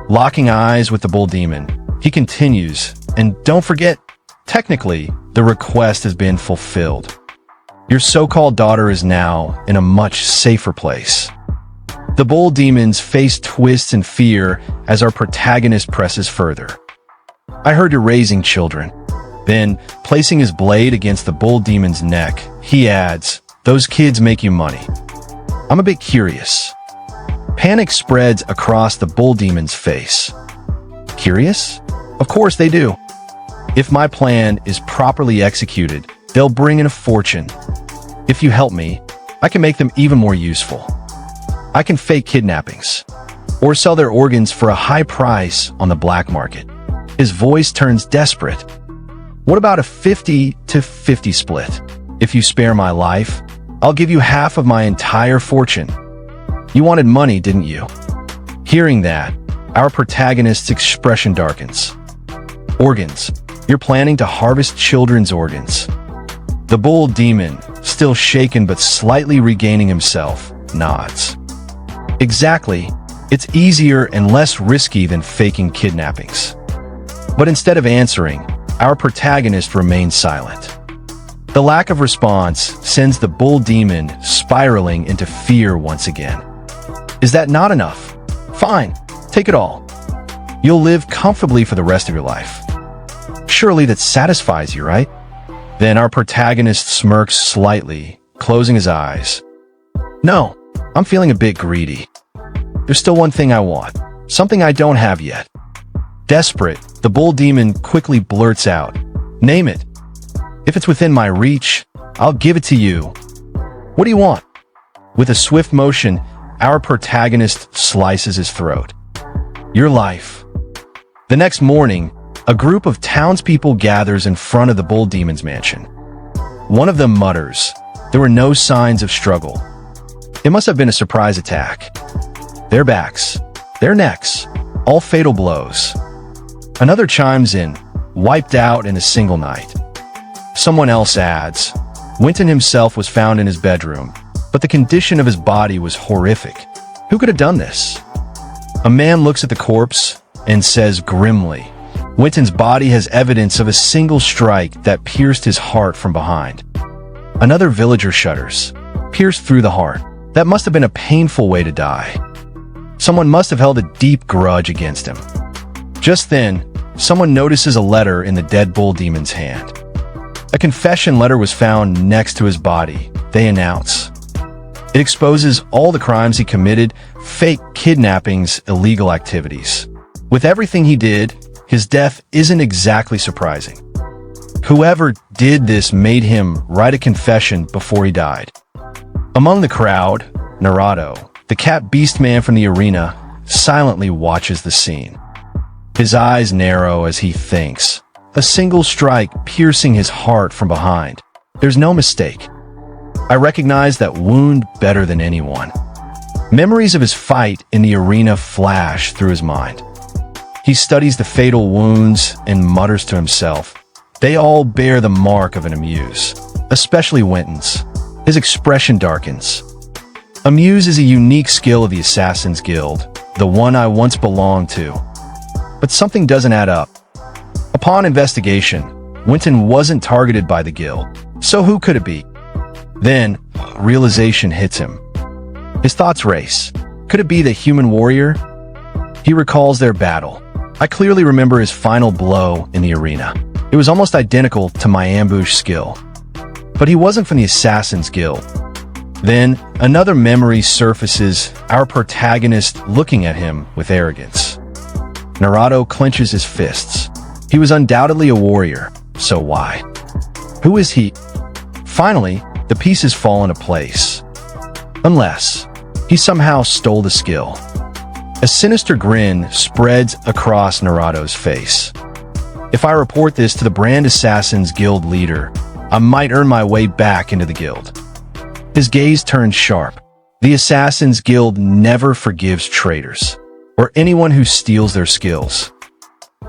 locking eyes with the bull demon, he continues, and don't forget, technically, the request has been fulfilled. Your so-called daughter is now in a much safer place. The bull demon's face twists in fear as our protagonist presses further. I heard you're raising children. Then, placing his blade against the bull demon's neck, he adds, those kids make you money. I'm a bit curious. Panic spreads across the bull demon's face. Curious? Of course they do. If my plan is properly executed, they'll bring in a fortune. If you help me, I can make them even more useful. I can fake kidnappings, or sell their organs for a high price on the black market. His voice turns desperate. What about a 50-50 split? If you spare my life, I'll give you half of my entire fortune. You wanted money, didn't you? Hearing that, our protagonist's expression darkens. Organs. You're planning to harvest children's organs. The bull demon, still shaken but slightly regaining himself, nods. Exactly. It's easier and less risky than faking kidnappings. But instead of answering, our protagonist remains silent. The lack of response sends the bull demon spiraling into fear once again. Is that not enough? Fine, take it all. You'll live comfortably for the rest of your life. Surely that satisfies you, right? Then our protagonist smirks slightly, closing his eyes. No, I'm feeling a bit greedy. There's still one thing I want, something I don't have yet. Desperate, the bull demon quickly blurts out, name it. If it's within my reach, I'll give it to you. What do you want? With a swift motion, our protagonist slices his throat. Your life. The next morning, a group of townspeople gathers in front of the bull demon's mansion. One of them mutters, there were no signs of struggle. It must have been a surprise attack. Their backs, their necks, all fatal blows. Another chimes in, wiped out in a single night. Someone else adds, Winton himself was found in his bedroom, but the condition of his body was horrific. Who could have done this? A man looks at the corpse and says grimly, Winton's body has evidence of a single strike that pierced his heart from behind. Another villager shudders, pierced through the heart. That must have been a painful way to die. Someone must have held a deep grudge against him. Just then, someone notices a letter in the dead bull demon's hand. A confession letter was found next to his body, they announce. It exposes all the crimes he committed, fake kidnappings, illegal activities. With everything he did, his death isn't exactly surprising. Whoever did this made him write a confession before he died. Among the crowd, Naruto, the cat beastman from the arena, silently watches the scene. His eyes narrow as he thinks, a single strike piercing his heart from behind. There's no mistake. I recognize that wound better than anyone. Memories of his fight in the arena flash through his mind. He studies the fatal wounds and mutters to himself. They all bear the mark of an amuse, especially Winton's. His expression darkens. Amuse is a unique skill of the Assassin's Guild, the one I once belonged to. But something doesn't add up. Upon investigation, Winton wasn't targeted by the guild, so who could it be? Then, realization hits him. His thoughts race. Could it be the human warrior? He recalls their battle. I clearly remember his final blow in the arena. It was almost identical to my ambush skill. But he wasn't from the Assassin's Guild. Then, another memory surfaces, our protagonist looking at him with arrogance. Naruto clenches his fists. He was undoubtedly a warrior, so why? Who is he? Finally, the pieces fall into place. Unless he somehow stole the skill. A sinister grin spreads across Naruto's face. If I report this to the Brand Assassins Guild leader, I might earn my way back into the guild. His gaze turned sharp. The Assassins Guild never forgives traitors, or anyone who steals their skills.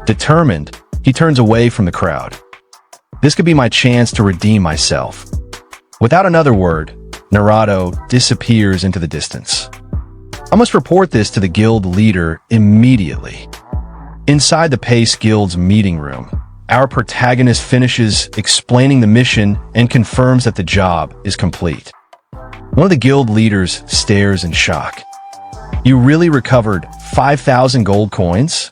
Determined, he turns away from the crowd. This could be my chance to redeem myself. Without another word, Naruto disappears into the distance. I must report this to the guild leader immediately. Inside the Pace Guild's meeting room, our protagonist finishes explaining the mission and confirms that the job is complete. One of the guild leaders stares in shock. You really recovered 5,000 gold coins?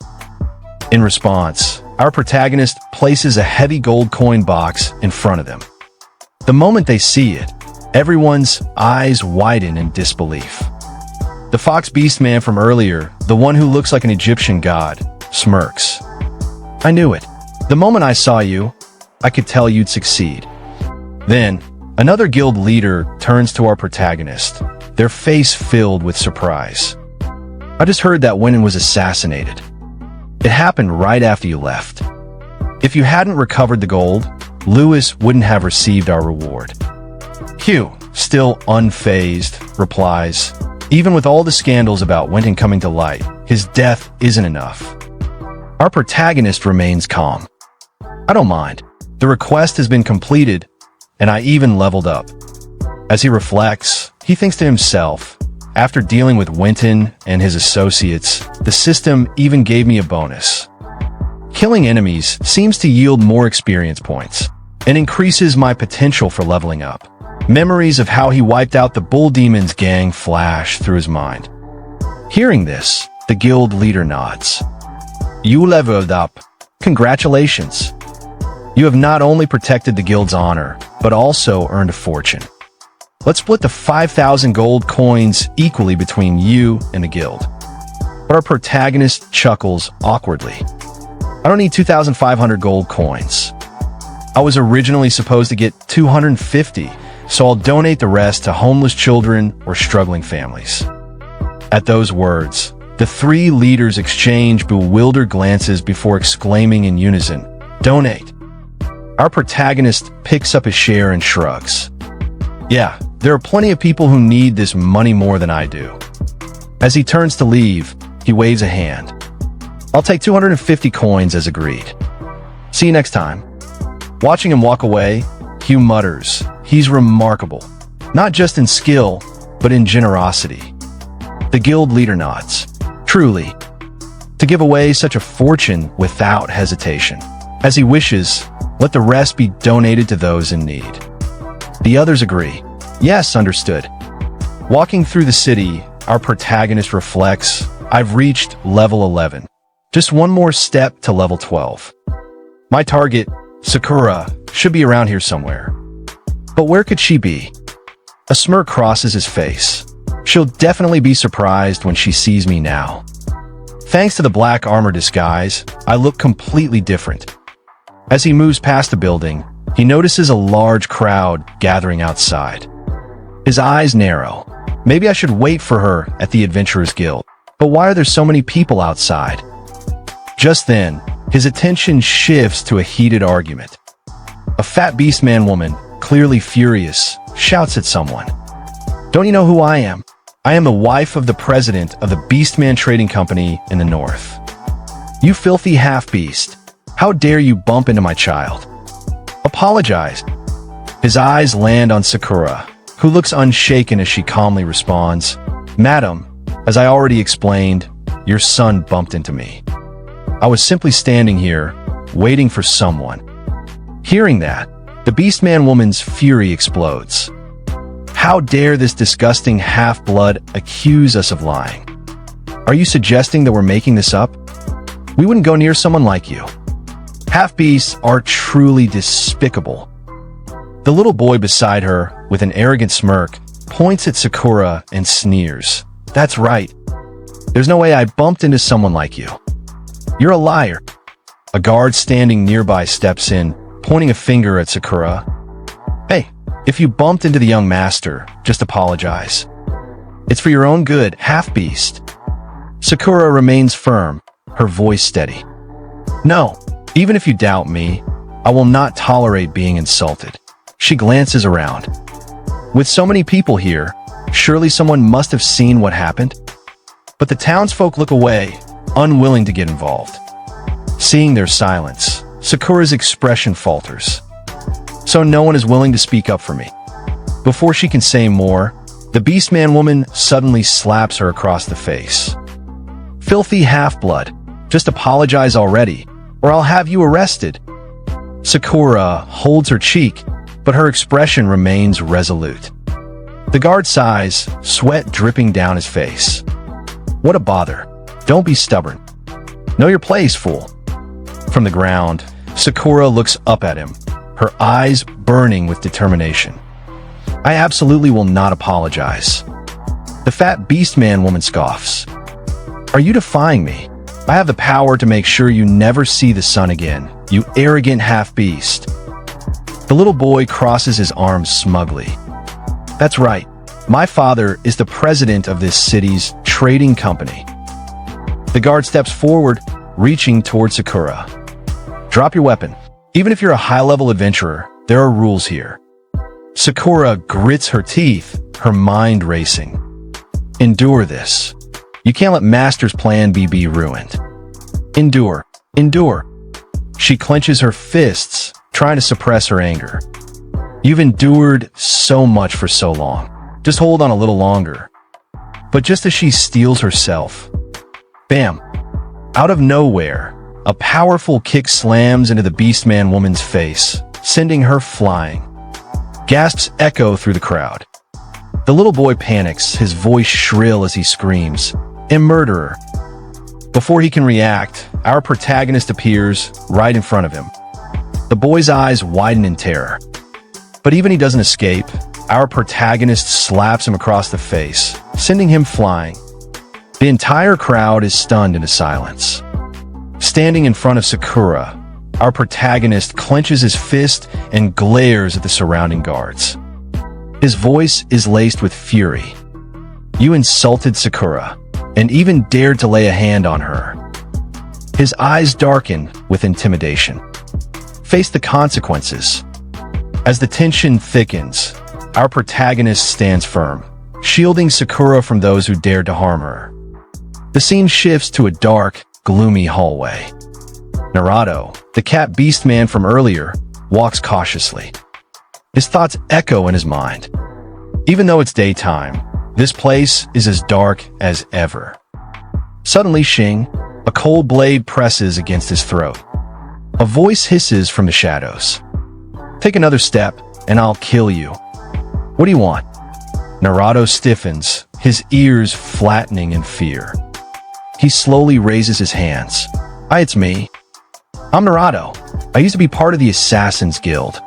In response, our protagonist places a heavy gold coin box in front of them. The moment they see it, everyone's eyes widen in disbelief. The fox beastman from earlier, the one who looks like an Egyptian god, smirks. I knew it. The moment I saw you, I could tell you'd succeed. Then, another guild leader turns to our protagonist, their face filled with surprise. I just heard that Winnan was assassinated. It happened right after you left. If you hadn't recovered the gold, Lewis wouldn't have received our reward. Hugh, still unfazed, replies, even with all the scandals about Winnan coming to light, his death isn't enough. Our protagonist remains calm. I don't mind. The request has been completed, and I even leveled up. As he reflects, he thinks to himself, after dealing with Winton and his associates, the system even gave me a bonus. Killing enemies seems to yield more experience points and increases my potential for leveling up. Memories of how he wiped out the Bull Demon's gang flash through his mind. Hearing this, the guild leader nods. You leveled up. Congratulations. You have not only protected the guild's honor, but also earned a fortune. Let's split the 5,000 gold coins equally between you and the guild. But our protagonist chuckles awkwardly. I don't need 2,500 gold coins. I was originally supposed to get 250, so I'll donate the rest to homeless children or struggling families. At those words, the three leaders exchange bewildered glances before exclaiming in unison, "Donate." Our protagonist picks up his share and shrugs. Yeah, there are plenty of people who need this money more than I do. As he turns to leave, he waves a hand. I'll take 250 coins as agreed. See you next time. Watching him walk away, Hugh mutters, he's remarkable, not just in skill, but in generosity. The guild leader nods. Truly, to give away such a fortune without hesitation. As he wishes, let the rest be donated to those in need. The others agree. Yes, understood. Walking through the city, our protagonist reflects, I've reached level 11. Just one more step to level 12. My target, Sakura, should be around here somewhere. But where could she be? A smirk crosses his face. She'll definitely be surprised when she sees me now. Thanks to the black armor disguise, I look completely different. As he moves past the building, he notices a large crowd gathering outside. His eyes narrow. Maybe I should wait for her at the Adventurers Guild. But why are there so many people outside? Just then, his attention shifts to a heated argument. A fat beastman woman, clearly furious, shouts at someone. Don't you know who I am? I am the wife of the president of the Beastman Trading Company in the north. You filthy half-beast. How dare you bump into my child? Apologize. His eyes land on Sakura, who looks unshaken as she calmly responds, Madam, as I already explained, your son bumped into me. I was simply standing here, waiting for someone. Hearing that, the Beastman woman's fury explodes. How dare this disgusting half-blood accuse us of lying? Are you suggesting that we're making this up? We wouldn't go near someone like you. Half-beasts are truly despicable. The little boy beside her, with an arrogant smirk, points at Sakura and sneers. That's right. There's no way I bumped into someone like you. You're a liar. A guard standing nearby steps in, pointing a finger at Sakura. Hey, if you bumped into the young master, just apologize. It's for your own good, half-beast. Sakura remains firm, her voice steady. No, Even if you doubt me, I will not tolerate being insulted. She glances around. With so many people here, surely someone must have seen what happened? But the townsfolk look away, unwilling to get involved. Seeing their silence, Sakura's expression falters. So no one is willing to speak up for me. Before she can say more, the beastman woman suddenly slaps her across the face. Filthy half-blood, just apologize already, or I'll have you arrested. Sakura holds her cheek, but her expression remains resolute. The guard sighs, sweat dripping down his face. What a bother. Don't be stubborn. Know your place, fool. From the ground, Sakura looks up at him, her eyes burning with determination. I absolutely will not apologize. The fat beastman woman scoffs. Are you defying me? I have the power to make sure you never see the sun again, you arrogant half-beast. The little boy crosses his arms smugly. That's right. My father is the president of this city's trading company. The guard steps forward, reaching toward Sakura. Drop your weapon. Even if you're a high-level adventurer, there are rules here. Sakura grits her teeth, her mind racing. Endure this. You can't let Master's plan be ruined. Endure. Endure. She clenches her fists, trying to suppress her anger. You've endured so much for so long. Just hold on a little longer. But just as she steels herself, bam! Out of nowhere, a powerful kick slams into the beastman woman's face, sending her flying. Gasps echo through the crowd. The little boy panics, his voice shrill as he screams, "A murderer!" Before he can react, our protagonist appears right in front of him. The boy's eyes widen in terror. But even he doesn't escape, our protagonist slaps him across the face, sending him flying. The entire crowd is stunned into silence. Standing in front of Sakura, our protagonist clenches his fist and glares at the surrounding guards. His voice is laced with fury. You insulted Sakura, and even dared to lay a hand on her. His eyes darken with intimidation. Face the consequences. As the tension thickens, our protagonist stands firm, shielding Sakura from those who dared to harm her. The scene shifts to a dark, gloomy hallway. Naruto, the cat beastman from earlier, walks cautiously. His thoughts echo in his mind. Even though it's daytime, this place is as dark as ever. Suddenly, Shing, a cold blade presses against his throat. A voice hisses from the shadows. Take another step, and I'll kill you. What do you want? Naruto stiffens, his ears flattening in fear. He slowly raises his hands. Hi, it's me. I'm Naruto. I used to be part of the Assassin's Guild.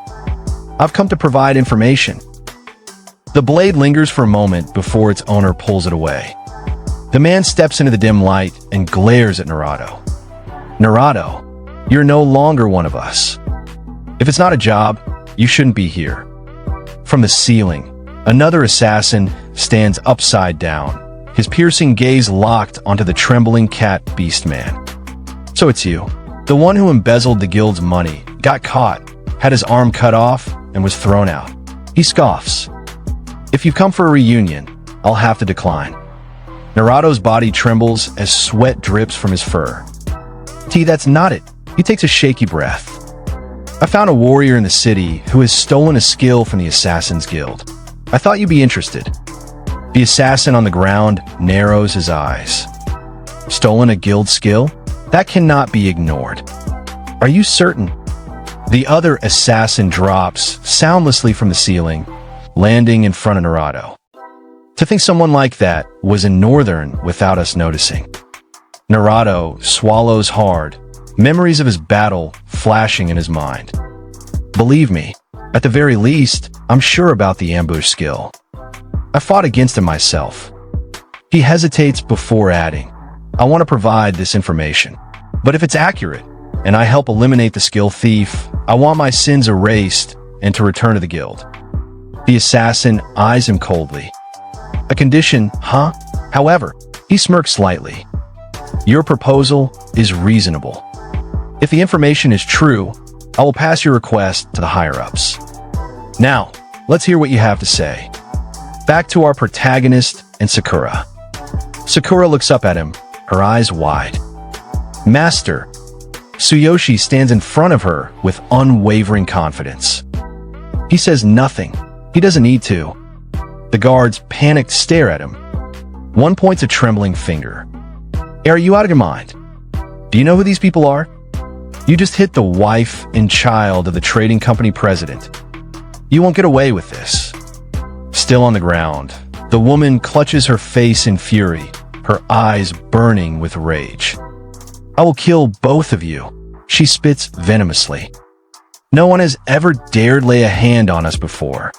I've come to provide information. The blade lingers for a moment before its owner pulls it away. The man steps into the dim light and glares at Naruto. Naruto, you're no longer one of us. If it's not a job, you shouldn't be here. From the ceiling, another assassin stands upside down, his piercing gaze locked onto the trembling cat beastman. So it's you, the one who embezzled the guild's money, got caught, had his arm cut off, and was thrown out. He scoffs. If you come for a reunion, I'll have to decline. Naruto's body trembles as sweat drips from his fur. That's not it. He takes a shaky breath. I found a warrior in the city who has stolen a skill from the Assassin's Guild. I thought you'd be interested. The assassin on the ground narrows his eyes. Stolen a guild skill? That cannot be ignored. Are you certain? The other assassin drops soundlessly from the ceiling, landing in front of Naruto. To think someone like that was in Northern without us noticing. Naruto swallows hard, memories of his battle flashing in his mind. Believe me, at the very least, I'm sure about the ambush skill. I fought against him myself. He hesitates before adding, I want to provide this information. But if it's accurate, and I help eliminate the skill thief, I want my sins erased and to return to the guild. The assassin eyes him coldly. A condition, huh? However, he smirks slightly. Your proposal is reasonable. If the information is true, I will pass your request to the higher-ups. Now, let's hear what you have to say. Back to our protagonist and Sakura. Sakura looks up at him, her eyes wide. Master, Tsuyoshi stands in front of her with unwavering confidence. He says nothing. He doesn't need to. The guards panicked stare at him. One points a trembling finger. Are you out of your mind? Do you know who these people are? You just hit the wife and child of the trading company president. You won't get away with this. Still on the ground, the woman clutches her face in fury, her eyes burning with rage. I will kill both of you, she spits venomously. No one has ever dared lay a hand on us before.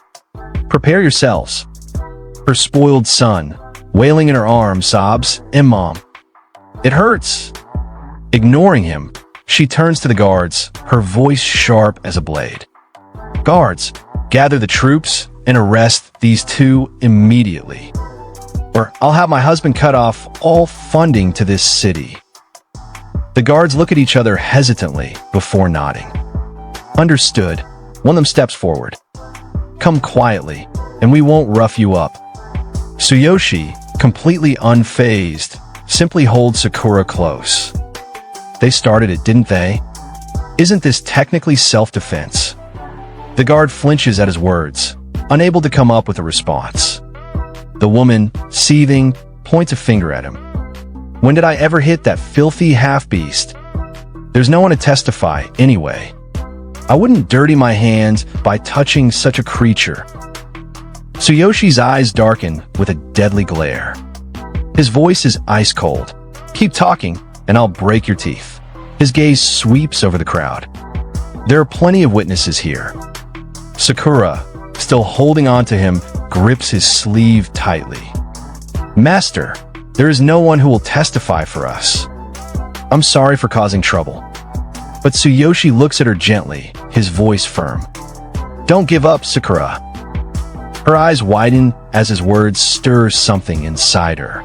Prepare yourselves. Her spoiled son, wailing in her arms, sobs, "Mom, it hurts." Ignoring him, she turns to the guards, her voice sharp as a blade. Guards, gather the troops and arrest these two immediately, or I'll have my husband cut off all funding to this city. The guards look at each other hesitantly before nodding. Understood. One of them steps forward. Come quietly, and we won't rough you up. Tsuyoshi, completely unfazed, simply holds Sakura close. They started it, didn't they? Isn't this technically self-defense? The guard flinches at his words, unable to come up with a response. The woman, seething, points a finger at him. When did I ever hit that filthy half-beast? There's no one to testify, anyway. I wouldn't dirty my hands by touching such a creature. Tsuyoshi's eyes darken with a deadly glare. His voice is ice cold. Keep talking, and I'll break your teeth. His gaze sweeps over the crowd. There are plenty of witnesses here. Sakura, still holding on to him, grips his sleeve tightly. Master, there is no one who will testify for us. I'm sorry for causing trouble. But Tsuyoshi looks at her gently, his voice firm. Don't give up, Sakura. Her eyes widen as his words stir something inside her.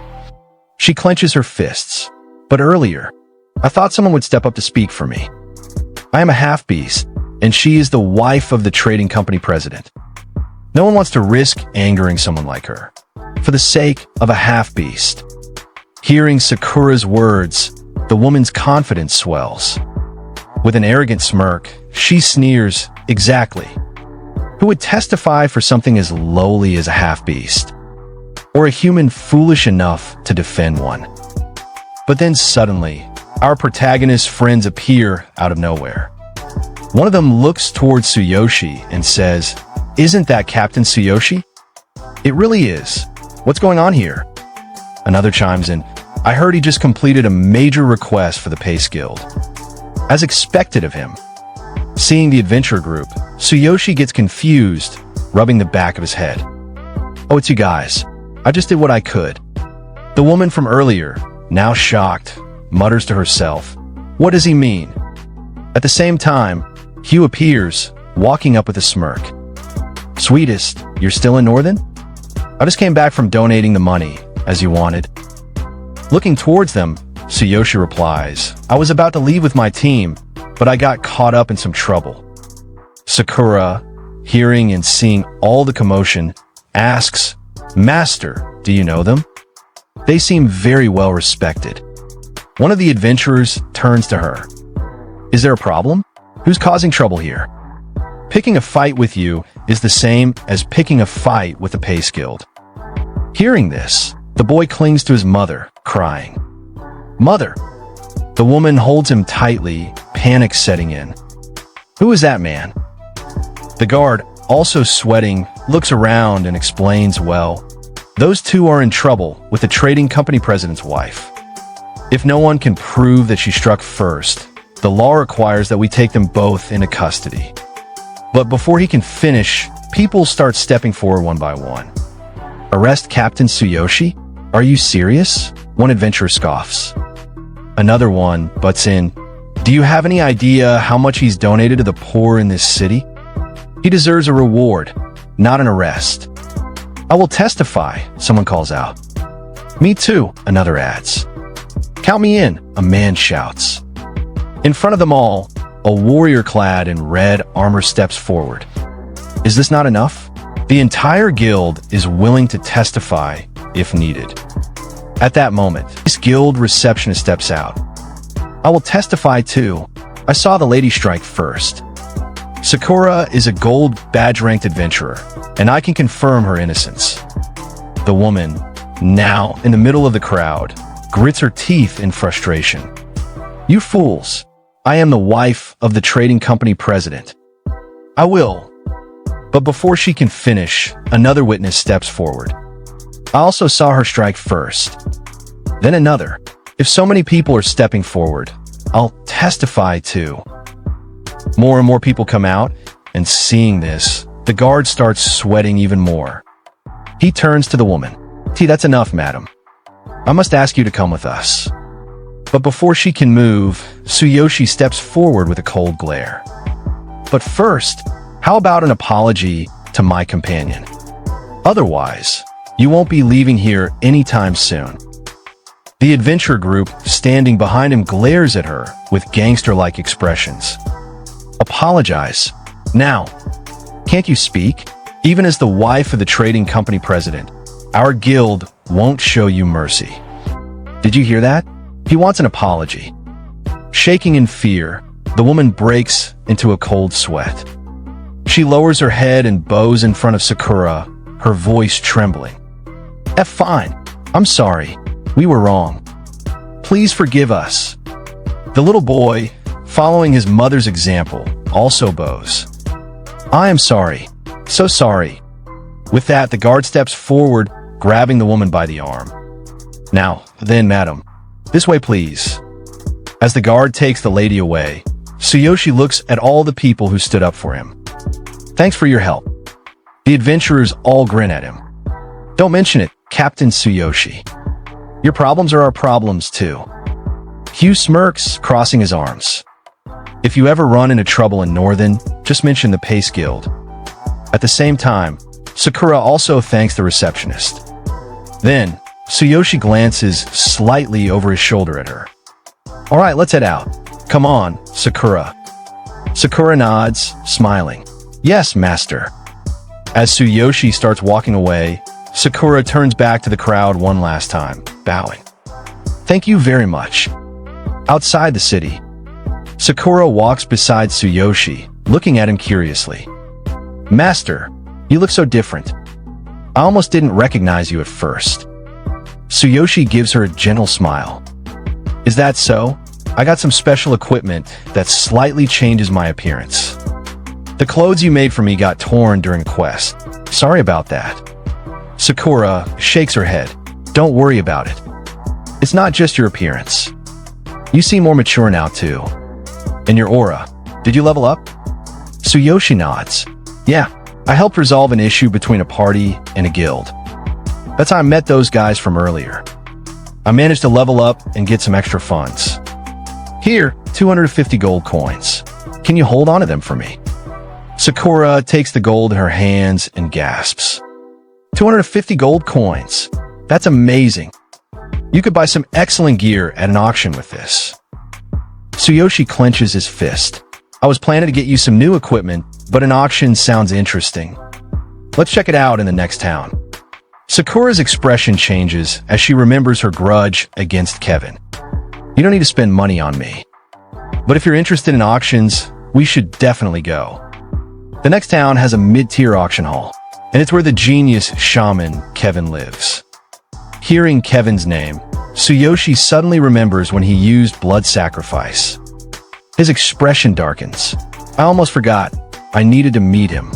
She clenches her fists. But earlier, I thought someone would step up to speak for me. I am a half-beast, and she is the wife of the trading company president. No one wants to risk angering someone like her, for the sake of a half-beast. Hearing Sakura's words, the woman's confidence swells. With an arrogant smirk, she sneers, exactly. Who would testify for something as lowly as a half-beast? Or a human foolish enough to defend one? But then suddenly, our protagonist's friends appear out of nowhere. One of them looks towards Tsuyoshi and says, "Isn't that Captain Tsuyoshi?" "It really is. What's going on here?" Another chimes in, "I heard he just completed a major request for the Pace Guild." As expected of him. Seeing the adventure group, Tsuyoshi gets confused, rubbing the back of his head. "Oh, it's you guys. I just did what I could." The woman from earlier, now shocked, mutters to herself, "What does he mean?" At the same time, Hugh appears, walking up with a smirk. "Sweetest, you're still in Northern? I just came back from donating the money, as you wanted." Looking towards them, Tsuyoshi replies, "I was about to leave with my team, but I got caught up in some trouble." Sakura, hearing and seeing all the commotion, asks, "Master, do you know them?" They seem very well respected. One of the adventurers turns to her. "Is there a problem? Who's causing trouble here?" Picking a fight with you is the same as picking a fight with the Pace Guild. Hearing this, the boy clings to his mother, crying. "Mother!" The woman holds him tightly, panic setting in. "Who is that man?" The guard, also sweating, looks around and explains, "Well, those two are in trouble with the trading company president's wife. If no one can prove that she struck first, the law requires that we take them both into custody." But before he can finish, people start stepping forward one by one. "Arrest Captain Tsuyoshi? Are you serious?" One adventurer scoffs. Another one butts in. "Do you have any idea how much he's donated to the poor in this city? He deserves a reward, not an arrest." "I will testify," someone calls out. "Me too," another adds. "Count me in," a man shouts. In front of them all, a warrior clad in red armor steps forward. Is this not enough? The entire guild is willing to testify if needed. At that moment, this guild receptionist steps out. I will testify too. I saw the lady strike first. Sakura is a gold badge-ranked adventurer, and I can confirm her innocence. The woman, now in the middle of the crowd, grits her teeth in frustration. You fools! I am the wife of the trading company president. I will. But before she can finish, another witness steps forward. I also saw her strike first. Then another. If so many people are stepping forward, I'll testify too. More and more people come out, and seeing this, the guard starts sweating even more. He turns to the woman. That's enough, madam. I must ask you to come with us. But before she can move, Tsuyoshi steps forward with a cold glare. But first, how about an apology to my companion? Otherwise, you won't be leaving here anytime soon. The adventure group standing behind him glares at her with gangster-like expressions. Apologize. Now. Can't you speak? Even as the wife of the trading company president, our guild won't show you mercy. Did you hear that? He wants an apology. Shaking in fear, the woman breaks into a cold sweat. She lowers her head and bows in front of Sakura, her voice trembling. Fine. I'm sorry. We were wrong. Please forgive us. The little boy, following his mother's example, also bows. I am sorry. So sorry. With that, the guard steps forward, grabbing the woman by the arm. Now, then, madam. This way, please. As the guard takes the lady away, Tsuyoshi looks at all the people who stood up for him. Thanks for your help. The adventurers all grin at him. Don't mention it, Captain Tsuyoshi. Your problems are our problems, too. Hugh smirks, crossing his arms. If you ever run into trouble in Northern, just mention the Pace Guild. At the same time, Sakura also thanks the receptionist. Then, Tsuyoshi glances slightly over his shoulder at her. All right, let's head out. Come on, Sakura. Sakura nods, smiling. Yes, master. As Tsuyoshi starts walking away, Sakura turns back to the crowd one last time, bowing. Thank you very much. Outside the city, Sakura walks beside Tsuyoshi, looking at him curiously. Master, you look so different. I almost didn't recognize you at first. Tsuyoshi gives her a gentle smile. Is that so? I got some special equipment that slightly changes my appearance. The clothes you made for me got torn during a quest. Sorry about that. Sakura shakes her head. Don't worry about it. It's not just your appearance. You seem more mature now too. And your aura. Did you level up? Tsuyoshi nods. Yeah, I helped resolve an issue between a party and a guild. That's how I met those guys from earlier. I managed to level up and get some extra funds. Here, 250 gold coins. Can you hold on to them for me? Sakura takes the gold in her hands and gasps. 250 gold coins. That's amazing. You could buy some excellent gear at an auction with this. Tsuyoshi clenches his fist. I was planning to get you some new equipment, but an auction sounds interesting. Let's check it out in the next town. Sakura's expression changes as she remembers her grudge against Kevin. You don't need to spend money on me. But if you're interested in auctions, we should definitely go. The next town has a mid-tier auction hall, and it's where the genius shaman Kevin lives. Hearing Kevin's name, Tsuyoshi suddenly remembers when he used blood sacrifice. His expression darkens. I almost forgot. I needed to meet him.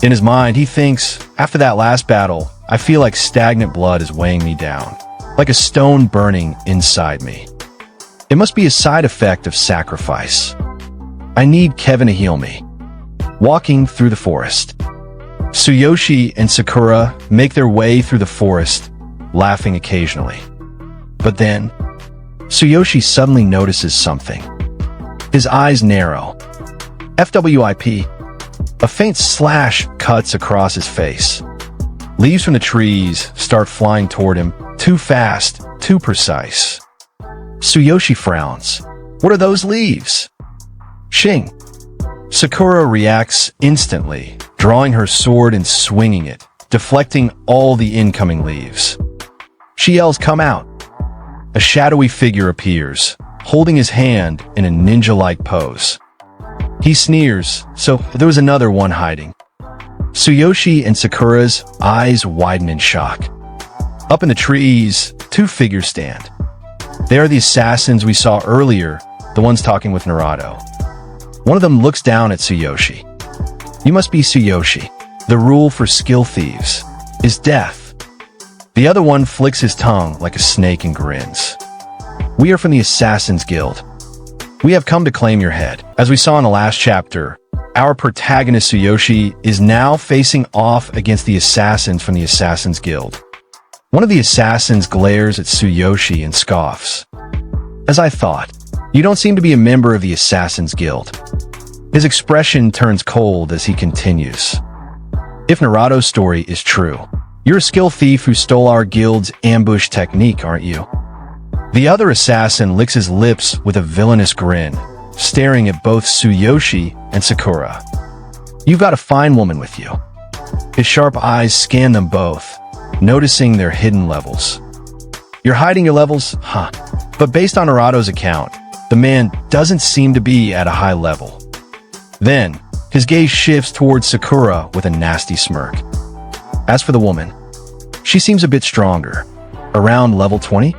In his mind, he thinks, after that last battle, I feel like stagnant blood is weighing me down, like a stone burning inside me. It must be a side effect of sacrifice. I need Kevin to heal me. Walking through the forest. Tsuyoshi and Sakura make their way through the forest, laughing occasionally. But then, Tsuyoshi suddenly notices something. His eyes narrow. FWIP. A faint slash cuts across his face. Leaves from the trees start flying toward him, too fast, too precise. Tsuyoshi frowns. What are those leaves? Shing. Sakura reacts instantly, drawing her sword and swinging it, deflecting all the incoming leaves. She yells, "Come out!" A shadowy figure appears, holding his hand in a ninja-like pose. He sneers, so there was another one hiding. Tsuyoshi and Sakura's eyes widen in shock. Up in the trees, two figures stand. They are the assassins we saw earlier, the ones talking with Naruto. One of them looks down at Tsuyoshi. "You must be Tsuyoshi. The rule for skill thieves is death." The other one flicks his tongue like a snake and grins. "We are from the Assassin's Guild. We have come to claim your head." As we saw in the last chapter, our protagonist Tsuyoshi is now facing off against the assassins from the Assassin's Guild. One of the assassins glares at Tsuyoshi and scoffs. "As I thought, you don't seem to be a member of the Assassin's Guild." His expression turns cold as he continues. "If Naruto's story is true, you're a skill thief who stole our guild's ambush technique, aren't you?" The other assassin licks his lips with a villainous grin, staring at both Tsuyoshi and Sakura. "You've got a fine woman with you." His sharp eyes scan them both, noticing their hidden levels. "You're hiding your levels? Huh. But based on Naruto's account, the man doesn't seem to be at a high level." Then, his gaze shifts towards Sakura with a nasty smirk. As for the woman, she seems a bit stronger. Around level 20?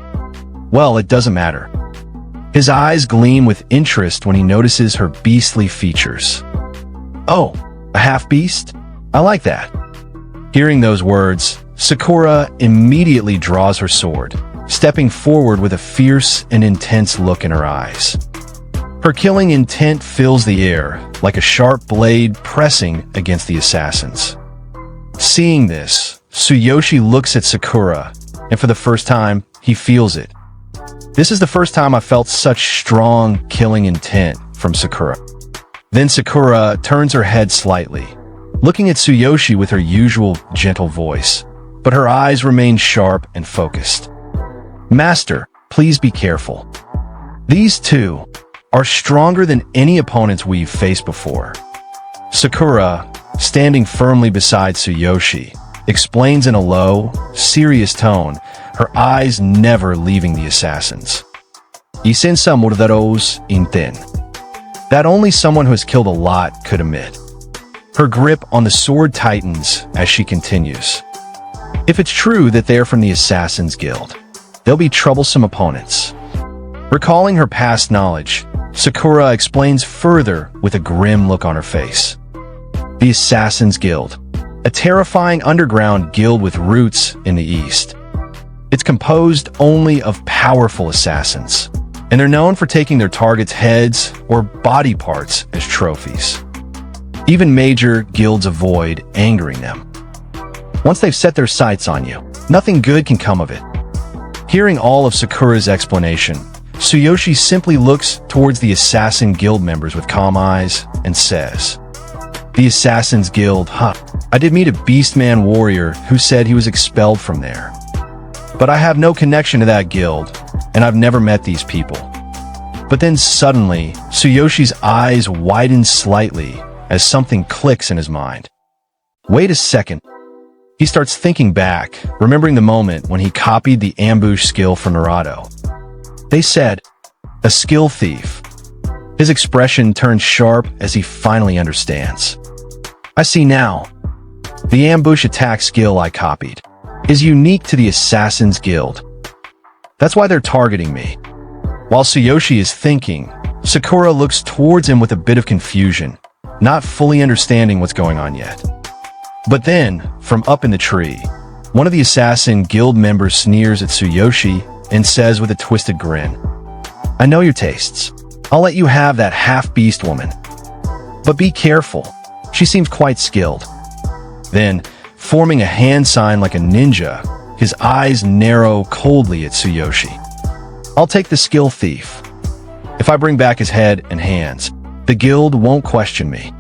Well, it doesn't matter. His eyes gleam with interest when he notices her beastly features. "Oh, a half-beast? I like that." Hearing those words, Sakura immediately draws her sword, stepping forward with a fierce and intense look in her eyes. Her killing intent fills the air, like a sharp blade pressing against the assassins. Seeing this, Tsuyoshi looks at Sakura, and for the first time, he feels it. This is the first time I felt such strong killing intent from Sakura. Then Sakura turns her head slightly, looking at Tsuyoshi with her usual gentle voice, but her eyes remain sharp and focused. "Master, please be careful. These two are stronger than any opponents we've faced before." Sakura, standing firmly beside Tsuyoshi, explains in a low, serious tone, her eyes never leaving the assassins. "Y senza morderos inten." That only someone who has killed a lot could admit. Her grip on the sword tightens as she continues. "If it's true that they're from the Assassin's Guild, they'll be troublesome opponents." Recalling her past knowledge, Sakura explains further with a grim look on her face. The Assassin's Guild, a terrifying underground guild with roots in the East. It's composed only of powerful assassins, and they're known for taking their targets' heads or body parts as trophies. Even major guilds avoid angering them. Once they've set their sights on you, nothing good can come of it. Hearing all of Sakura's explanation, Tsuyoshi simply looks towards the Assassin Guild members with calm eyes and says, "The Assassin's Guild, huh? I did meet a beastman warrior who said he was expelled from there. But I have no connection to that guild, and I've never met these people." But then suddenly, Tsuyoshi's eyes widen slightly as something clicks in his mind. Wait a second. He starts thinking back, remembering the moment when he copied the ambush skill from Naruto. They said, "A skill thief." His expression turns sharp as he finally understands. "I see now. The ambush attack skill I copied is unique to the Assassin's Guild. That's why they're targeting me." While Tsuyoshi is thinking, Sakura looks towards him with a bit of confusion, not fully understanding what's going on yet. But then, from up in the tree, one of the Assassin Guild members sneers at Tsuyoshi and says with a twisted grin, "I know your tastes. I'll let you have that half-beast woman. But be careful. She seems quite skilled." Then, forming a hand sign like a ninja, his eyes narrow coldly at Tsuyoshi. "I'll take the skill thief. If I bring back his head and hands, the guild won't question me."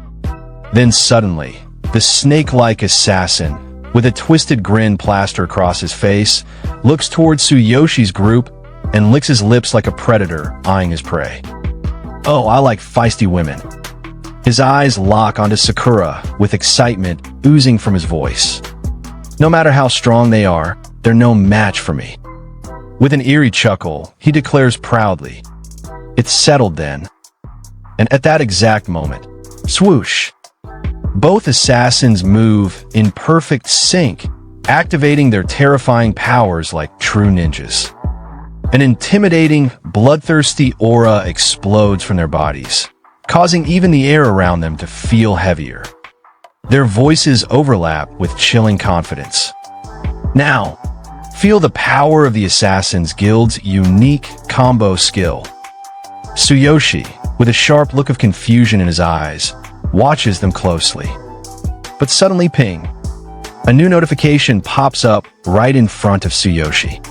Then suddenly, the snake-like assassin, with a twisted grin plastered across his face, looks towards Tsuyoshi's group and licks his lips like a predator eyeing his prey. Oh, I like feisty women. His eyes lock onto Sakura with excitement oozing from his voice. No matter how strong they are, they're no match for me. With an eerie chuckle, he declares proudly, "It's settled then." And at that exact moment, swoosh! Both assassins move in perfect sync, activating their terrifying powers like true ninjas. An intimidating, bloodthirsty aura explodes from their bodies, causing even the air around them to feel heavier. Their voices overlap with chilling confidence. Now, feel the power of the Assassin's Guild's unique combo skill. Tsuyoshi, with a sharp look of confusion in his eyes, watches them closely. But suddenly ping! A new notification pops up right in front of Tsuyoshi.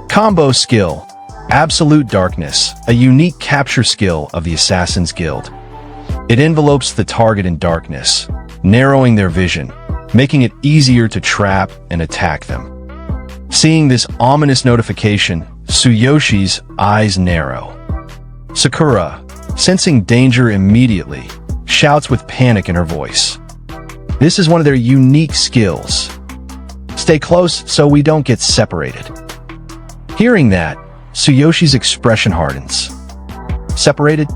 Combo skill, Absolute Darkness, a unique capture skill of the Assassin's Guild. It envelopes the target in darkness, narrowing their vision, making it easier to trap and attack them. Seeing this ominous notification, Tsuyoshi's eyes narrow. Sakura, sensing danger immediately, shouts with panic in her voice. This is one of their unique skills. Stay close so we don't get separated. Hearing that, Tsuyoshi's expression hardens. Separated?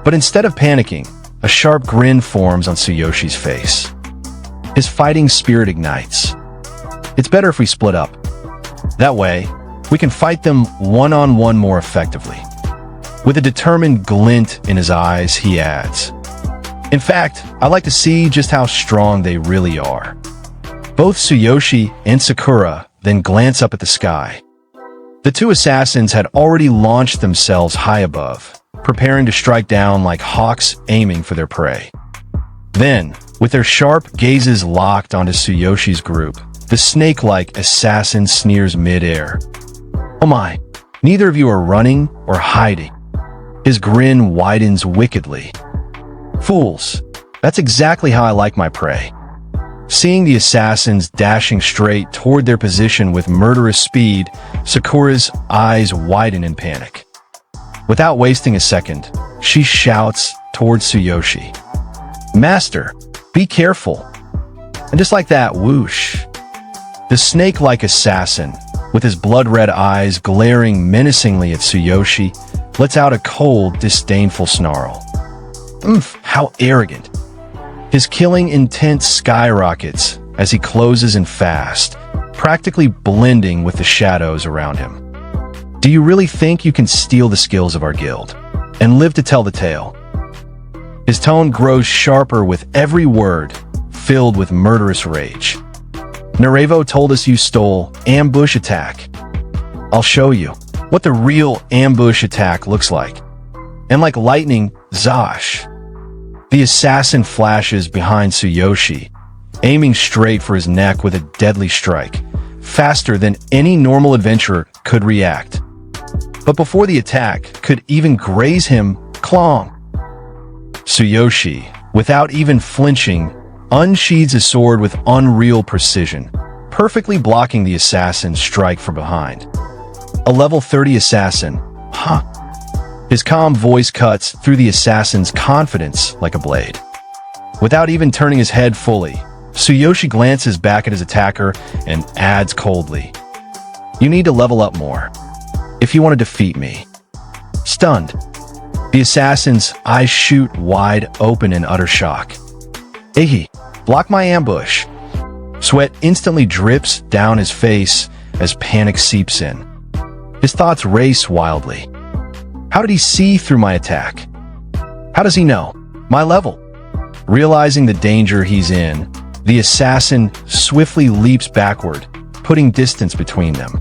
But instead of panicking, a sharp grin forms on Tsuyoshi's face. His fighting spirit ignites. It's better if we split up. That way, we can fight them one-on-one more effectively. With a determined glint in his eyes, he adds, "In fact, I like to see just how strong they really are." Both Tsuyoshi and Sakura then glance up at the sky. The two assassins had already launched themselves high above, preparing to strike down like hawks aiming for their prey. Then, with their sharp gazes locked onto Tsuyoshi's group, the snake-like assassin sneers mid-air. "Oh my, neither of you are running or hiding." His grin widens wickedly. "Fools, that's exactly how I like my prey." Seeing the assassins dashing straight toward their position with murderous speed, Sakura's eyes widen in panic. Without wasting a second, she shouts towards Tsuyoshi, "Master, be careful." And just like that, whoosh! The snake-like assassin, with his blood-red eyes glaring menacingly at Tsuyoshi, lets out a cold, disdainful snarl. Oomph, how arrogant. His killing intent skyrockets as he closes in fast, practically blending with the shadows around him. "Do you really think you can steal the skills of our guild and live to tell the tale?" His tone grows sharper with every word, filled with murderous rage. "Narevo told us you stole ambush attack. I'll show you what the real ambush attack looks like." And like lightning, Zosh! The assassin flashes behind Tsuyoshi, aiming straight for his neck with a deadly strike, faster than any normal adventurer could react. But before the attack could even graze him, clong! Tsuyoshi, without even flinching, unsheathes his sword with unreal precision, perfectly blocking the assassin's strike from behind. A level 30 assassin, huh? His calm voice cuts through the assassin's confidence like a blade. Without even turning his head fully, Tsuyoshi glances back at his attacker and adds coldly, "You need to level up more if you want to defeat me." Stunned, the assassin's eyes shoot wide open in utter shock. "Ehi, block my ambush." Sweat instantly drips down his face as panic seeps in. His thoughts race wildly. How did he see through my attack? How does he know my level? Realizing the danger he's in, the assassin swiftly leaps backward, putting distance between them.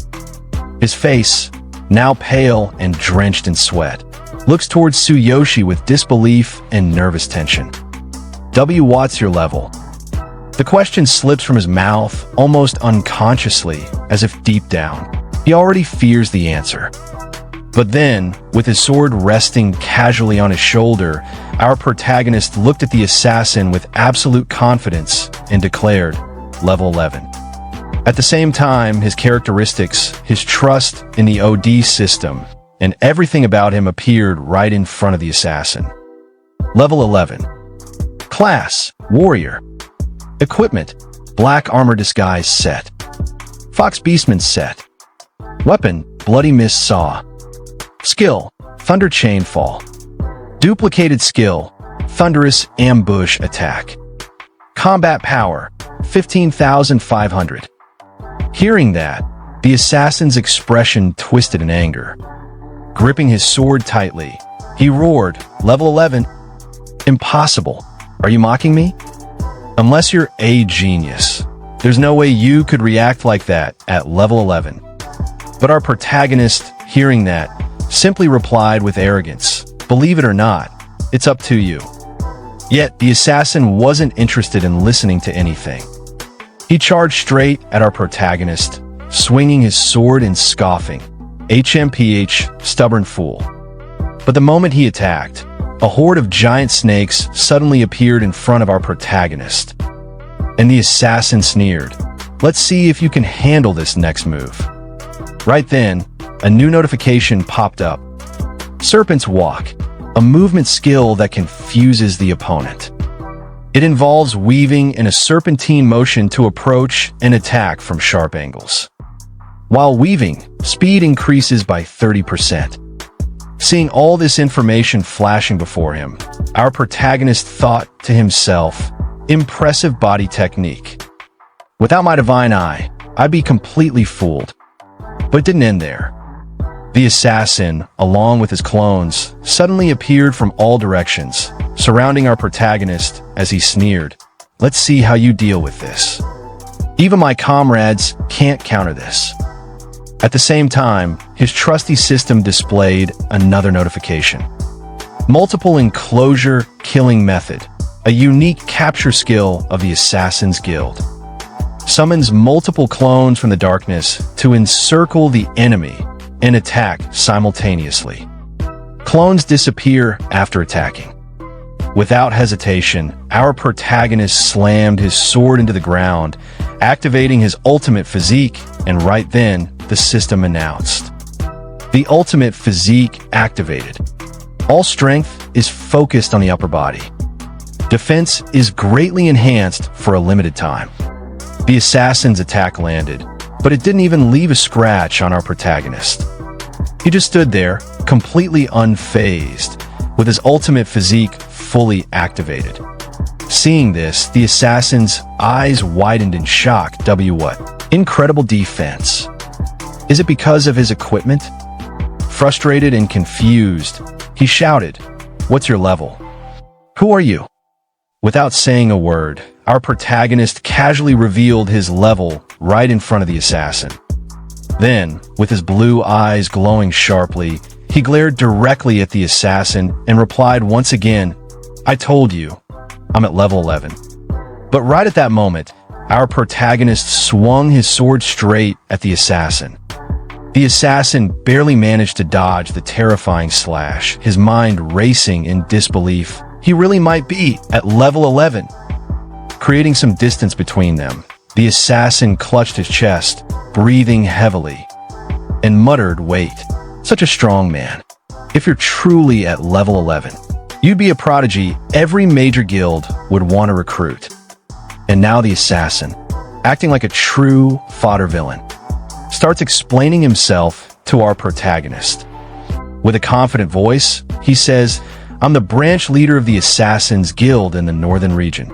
His face, now pale and drenched in sweat, looks towards Tsuyoshi with disbelief and nervous tension. "What's your level?" The question slips from his mouth almost unconsciously, as if deep down, he already fears the answer. But then, with his sword resting casually on his shoulder, our protagonist looked at the assassin with absolute confidence and declared, "Level 11. At the same time, his characteristics, his trust in the OD system, and everything about him appeared right in front of the assassin. Level 11. Class: Warrior. Equipment: Black Armor Disguise Set. Fox Beastman Set. Weapon: Bloody Mist Saw. Skill: Thunder Chainfall. Duplicated Skill: Thunderous Ambush Attack. Combat Power: 15,500. Hearing that, the assassin's expression twisted in anger. Gripping his sword tightly, he roared, "Level 11? Impossible. Are you mocking me? Unless you're a genius, there's no way you could react like that at level 11. But our protagonist, hearing that, simply replied with arrogance, "Believe it or not, it's up to you." Yet the assassin wasn't interested in listening to anything. He charged straight at our protagonist, swinging his sword and scoffing, "HMPH, stubborn fool." But the moment he attacked, a horde of giant snakes suddenly appeared in front of our protagonist. And the assassin sneered, "Let's see if you can handle this next move." Right then, a new notification popped up. Serpent's Walk, a movement skill that confuses the opponent. It involves weaving in a serpentine motion to approach and attack from sharp angles. While weaving, speed increases by 30%. Seeing all this information flashing before him, our protagonist thought to himself, "Impressive body technique. Without my divine eye, I'd be completely fooled." But it didn't end there. The assassin, along with his clones, suddenly appeared from all directions, surrounding our protagonist as he sneered, "Let's see how you deal with this. Even my comrades can't counter this." At the same time, his trusty system displayed another notification. Multiple Enclosure Killing Method, a unique capture skill of the Assassin's Guild. Summons multiple clones from the darkness to encircle the enemy and attack simultaneously. Clones disappear after attacking. Without hesitation, our protagonist slammed his sword into the ground, activating his ultimate physique, and right then, the system announced. The ultimate physique activated. All strength is focused on the upper body. Defense is greatly enhanced for a limited time. The assassin's attack landed, but it didn't even leave a scratch on our protagonist. He just stood there, completely unfazed, with his ultimate physique fully activated. Seeing this, the assassin's eyes widened in shock. What? Incredible defense. Is it because of his equipment? Frustrated and confused, he shouted, "What's your level? Who are you?" Without saying a word, our protagonist casually revealed his level right in front of the assassin. Then, with his blue eyes glowing sharply, he glared directly at the assassin and replied once again, "I told you, I'm at level 11. But right at that moment, our protagonist swung his sword straight at the assassin. The assassin barely managed to dodge the terrifying slash, his mind racing in disbelief. He really might be at level 11. Creating some distance between them, the assassin clutched his chest, breathing heavily, and muttered, "Wait, such a strong man. If you're truly at level 11, you'd be a prodigy every major guild would want to recruit." And now the assassin, acting like a true fodder villain, starts explaining himself to our protagonist. With a confident voice, he says, "I'm the branch leader of the Assassin's Guild in the northern region.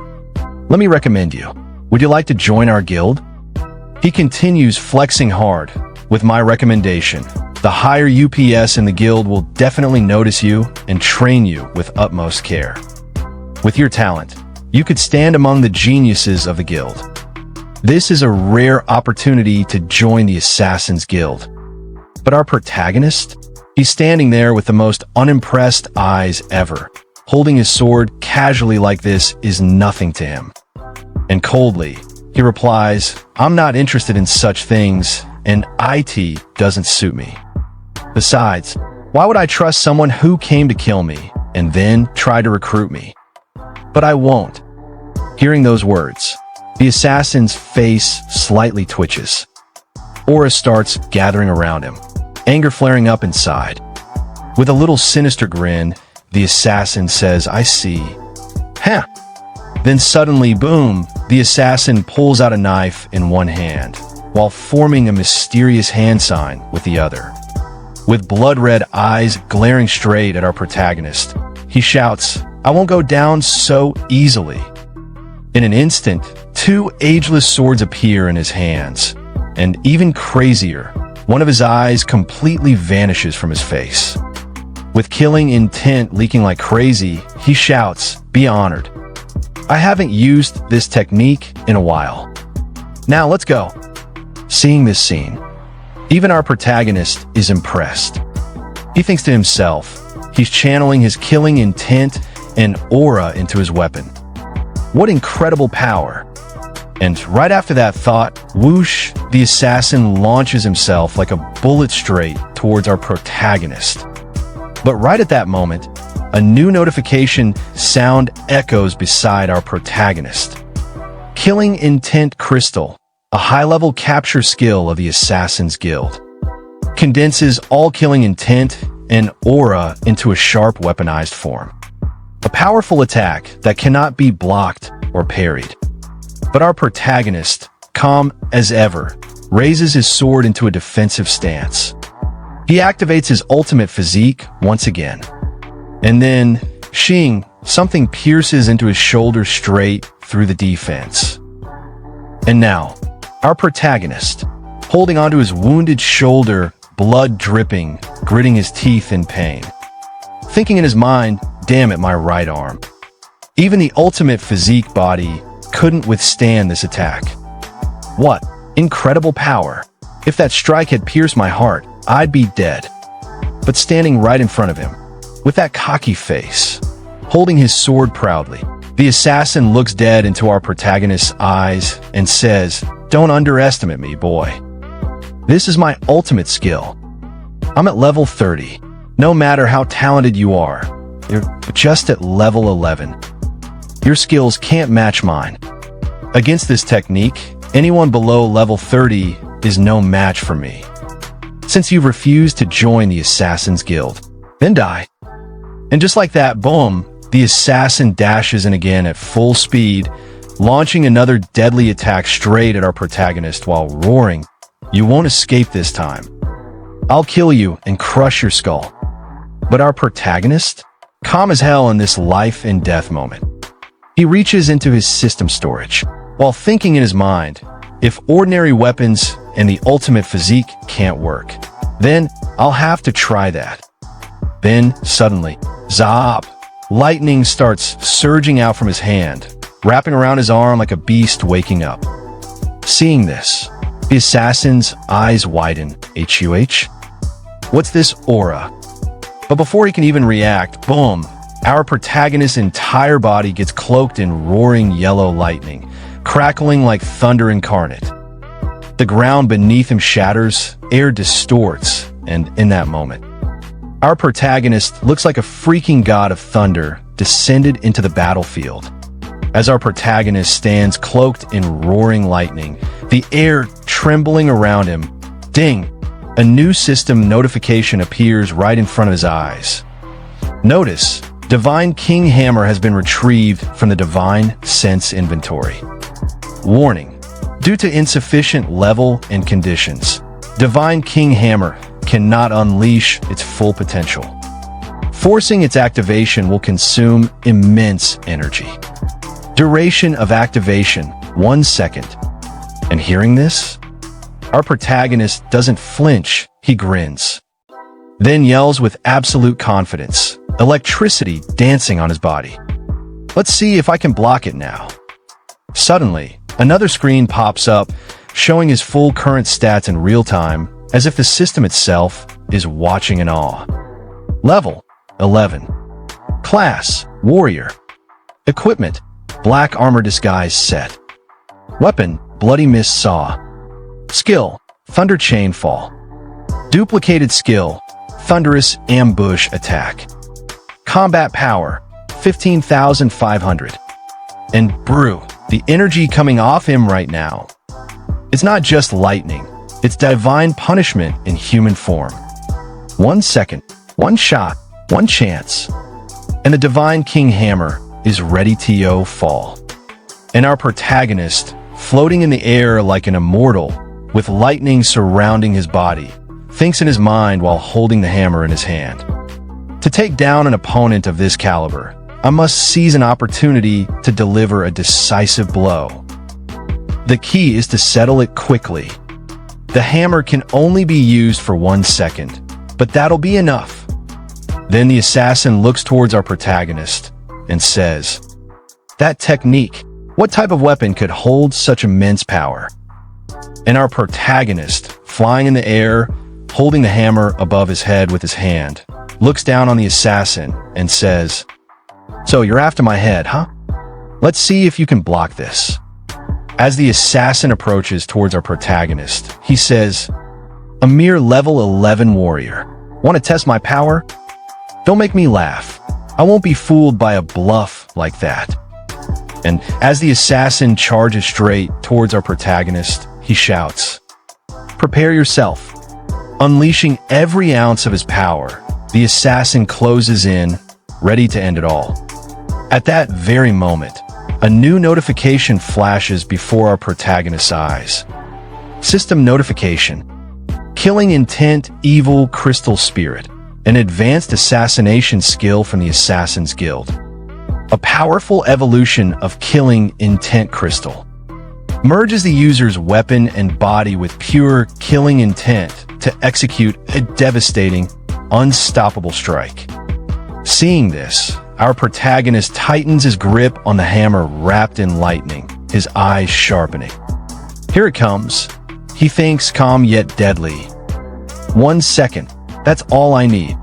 Let me recommend you. Would you like to join our guild?" He continues flexing hard. "With my recommendation, the higher UPS in the guild will definitely notice you and train you with utmost care. With your talent, you could stand among the geniuses of the guild. This is a rare opportunity to join the Assassin's Guild." But our protagonist? He's standing there with the most unimpressed eyes ever. Holding his sword casually like this is nothing to him. And coldly, he replies, "I'm not interested in such things, and IT doesn't suit me. Besides, why would I trust someone who came to kill me and then try to recruit me? But I won't." Hearing those words, the assassin's face slightly twitches. Aura starts gathering around him, anger flaring up inside. With a little sinister grin, the assassin says, "I see." Huh. Then suddenly, boom, the assassin pulls out a knife in one hand, while forming a mysterious hand sign with the other. With blood-red eyes glaring straight at our protagonist, he shouts, "I won't go down so easily." In an instant, two ageless swords appear in his hands, and even crazier, one of his eyes completely vanishes from his face. With killing intent leaking like crazy, he shouts, "Be honored. I haven't used this technique in a while. Now let's go." Seeing this scene, even our protagonist is impressed. He thinks to himself, he's channeling his killing intent and aura into his weapon. What incredible power. And right after that thought, whoosh, the assassin launches himself like a bullet straight towards our protagonist. But right at that moment, a new notification sound echoes beside our protagonist. Killing Intent Crystal, a high-level capture skill of the Assassin's Guild, condenses all killing intent and aura into a sharp weaponized form. A powerful attack that cannot be blocked or parried. But our protagonist, calm as ever, raises his sword into a defensive stance. He activates his ultimate physique once again. And then, shing, something pierces into his shoulder straight through the defense. And now, our protagonist, holding onto his wounded shoulder, blood dripping, gritting his teeth in pain. Thinking in his mind, "Damn it, my right arm." Even the ultimate physique body couldn't withstand this attack. What incredible power. If that strike had pierced my heart, I'd be dead. But standing right in front of him, with that cocky face, holding his sword proudly, the assassin looks dead into our protagonist's eyes and says, "Don't underestimate me, boy. This is my ultimate skill. I'm at level 30. No matter how talented you are, you're just at level 11. Your skills can't match mine. Against this technique, anyone below level 30 is no match for me. Since you've refused to join the Assassin's Guild, then die." And just like that, boom, the assassin dashes in again at full speed, launching another deadly attack straight at our protagonist while roaring, "You won't escape this time. I'll kill you and crush your skull." But our protagonist, calm as hell in this life and death moment, he reaches into his system storage, while thinking in his mind, if ordinary weapons and the ultimate physique can't work, then I'll have to try that. Then, suddenly, zap! Lightning starts surging out from his hand, wrapping around his arm like a beast waking up. Seeing this, the assassin's eyes widen. HUH? What's this aura? But before he can even react, boom, our protagonist's entire body gets cloaked in roaring yellow lightning, crackling like thunder incarnate. The ground beneath him shatters, air distorts, and in that moment, our protagonist looks like a freaking god of thunder descended into the battlefield. As our protagonist stands cloaked in roaring lightning, the air trembling around him, ding! A new system notification appears right in front of his eyes. Notice, Divine King Hammer has been retrieved from the Divine Sense inventory. Warning, due to insufficient level and conditions, Divine King Hammer cannot unleash its full potential. Forcing its activation will consume immense energy. Duration of activation, 1 second. And hearing this, our protagonist doesn't flinch, he grins. Then yells with absolute confidence, electricity dancing on his body. Let's see if I can block it now. Suddenly, another screen pops up, showing his full current stats in real time, as if the system itself is watching in awe. Level 11. Class Warrior. Equipment Black Armor Disguise Set. Weapon Bloody Mist Saw. Skill Thunder Chain Fall. Duplicated skill Thunderous Ambush Attack. Combat Power 15,500. And brew, the energy coming off him right now. It's not just lightning. It's divine punishment in human form. 1 second. One shot, one chance, and the Divine King hammer is ready to fall. And our protagonist, floating in the air like an immortal, with lightning surrounding his body, thinks in his mind while holding the hammer in his hand. To take down an opponent of this caliber, I must seize an opportunity to deliver a decisive blow. The key is to settle it quickly. The hammer can only be used for 1 second, but that'll be enough. Then the assassin looks towards our protagonist and says, "That technique, what type of weapon could hold such immense power?" And our protagonist, flying in the air, holding the hammer above his head with his hand, looks down on the assassin and says, "So you're after my head, huh? Let's see if you can block this." As the assassin approaches towards our protagonist, he says, "A mere level 11 warrior. Want to test my power? Don't make me laugh. I won't be fooled by a bluff like that." And as the assassin charges straight towards our protagonist, he shouts, "Prepare yourself." Unleashing every ounce of his power, the assassin closes in, ready to end it all. At that very moment, a new notification flashes before our protagonist's eyes. System notification. Killing intent, evil crystal spirit. An advanced assassination skill from the Assassin's Guild. A powerful evolution of killing intent crystal. Merges the user's weapon and body with pure killing intent to execute a devastating, unstoppable strike. Seeing this, our protagonist tightens his grip on the hammer wrapped in lightning, his eyes sharpening. Here it comes. He thinks, calm yet deadly. 1 second, that's all I need.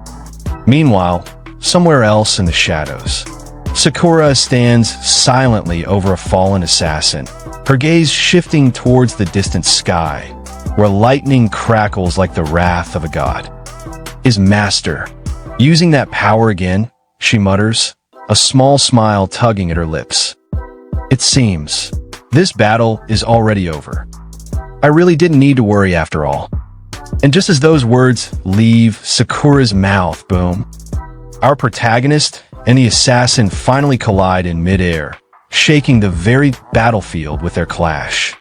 Meanwhile, somewhere else in the shadows, Sakura stands silently over a fallen assassin, her gaze shifting towards the distant sky, where lightning crackles like the wrath of a god. His master, using that power again, she mutters, a small smile tugging at her lips. It seems this battle is already over. I really didn't need to worry after all. And just as those words leave Sakura's mouth, boom, our protagonist and the assassin finally collide in midair, shaking the very battlefield with their clash.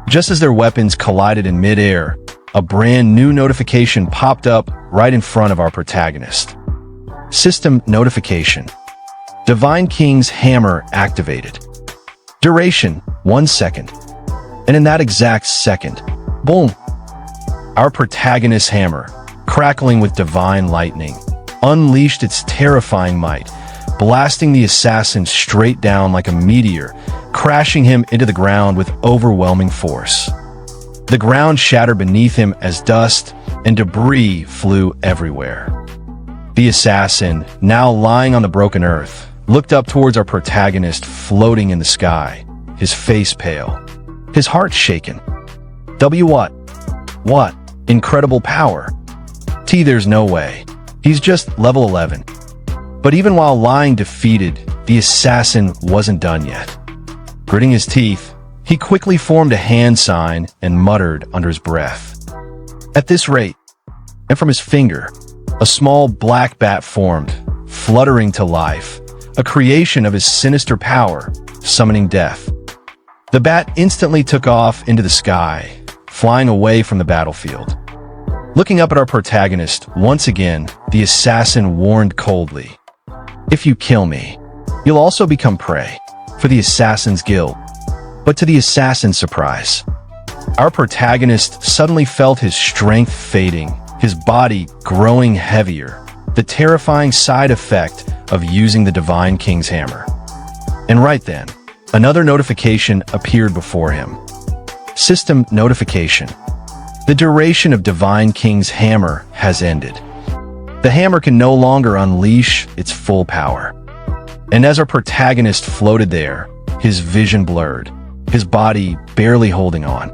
Just as their weapons collided in midair, a brand new notification popped up right in front of our protagonist. System notification. Divine King's hammer activated. Duration, 1 second. And in that exact second, boom, our protagonist's hammer, crackling with divine lightning, unleashed its terrifying might, blasting the assassin straight down like a meteor, crashing him into the ground with overwhelming force. The ground shattered beneath him as dust and debris flew everywhere. The assassin, now lying on the broken earth, looked up towards our protagonist floating in the sky, his face pale, his heart shaken. What? What? Incredible power. There's no way. He's just level 11. But even while lying defeated, the assassin wasn't done yet. Gritting his teeth, he quickly formed a hand sign and muttered under his breath. At this rate, and from his finger, a small black bat formed, fluttering to life, a creation of his sinister power, summoning death. The bat instantly took off into the sky, flying away from the battlefield. Looking up at our protagonist, once again, the assassin warned coldly, "If you kill me, you'll also become prey for the Assassin's Guild." But to the assassin's surprise, our protagonist suddenly felt his strength fading, his body growing heavier, the terrifying side effect of using the Divine King's hammer. And right then, another notification appeared before him. System notification. The duration of Divine King's hammer has ended. The hammer can no longer unleash its full power. And as our protagonist floated there, his vision blurred, his body barely holding on,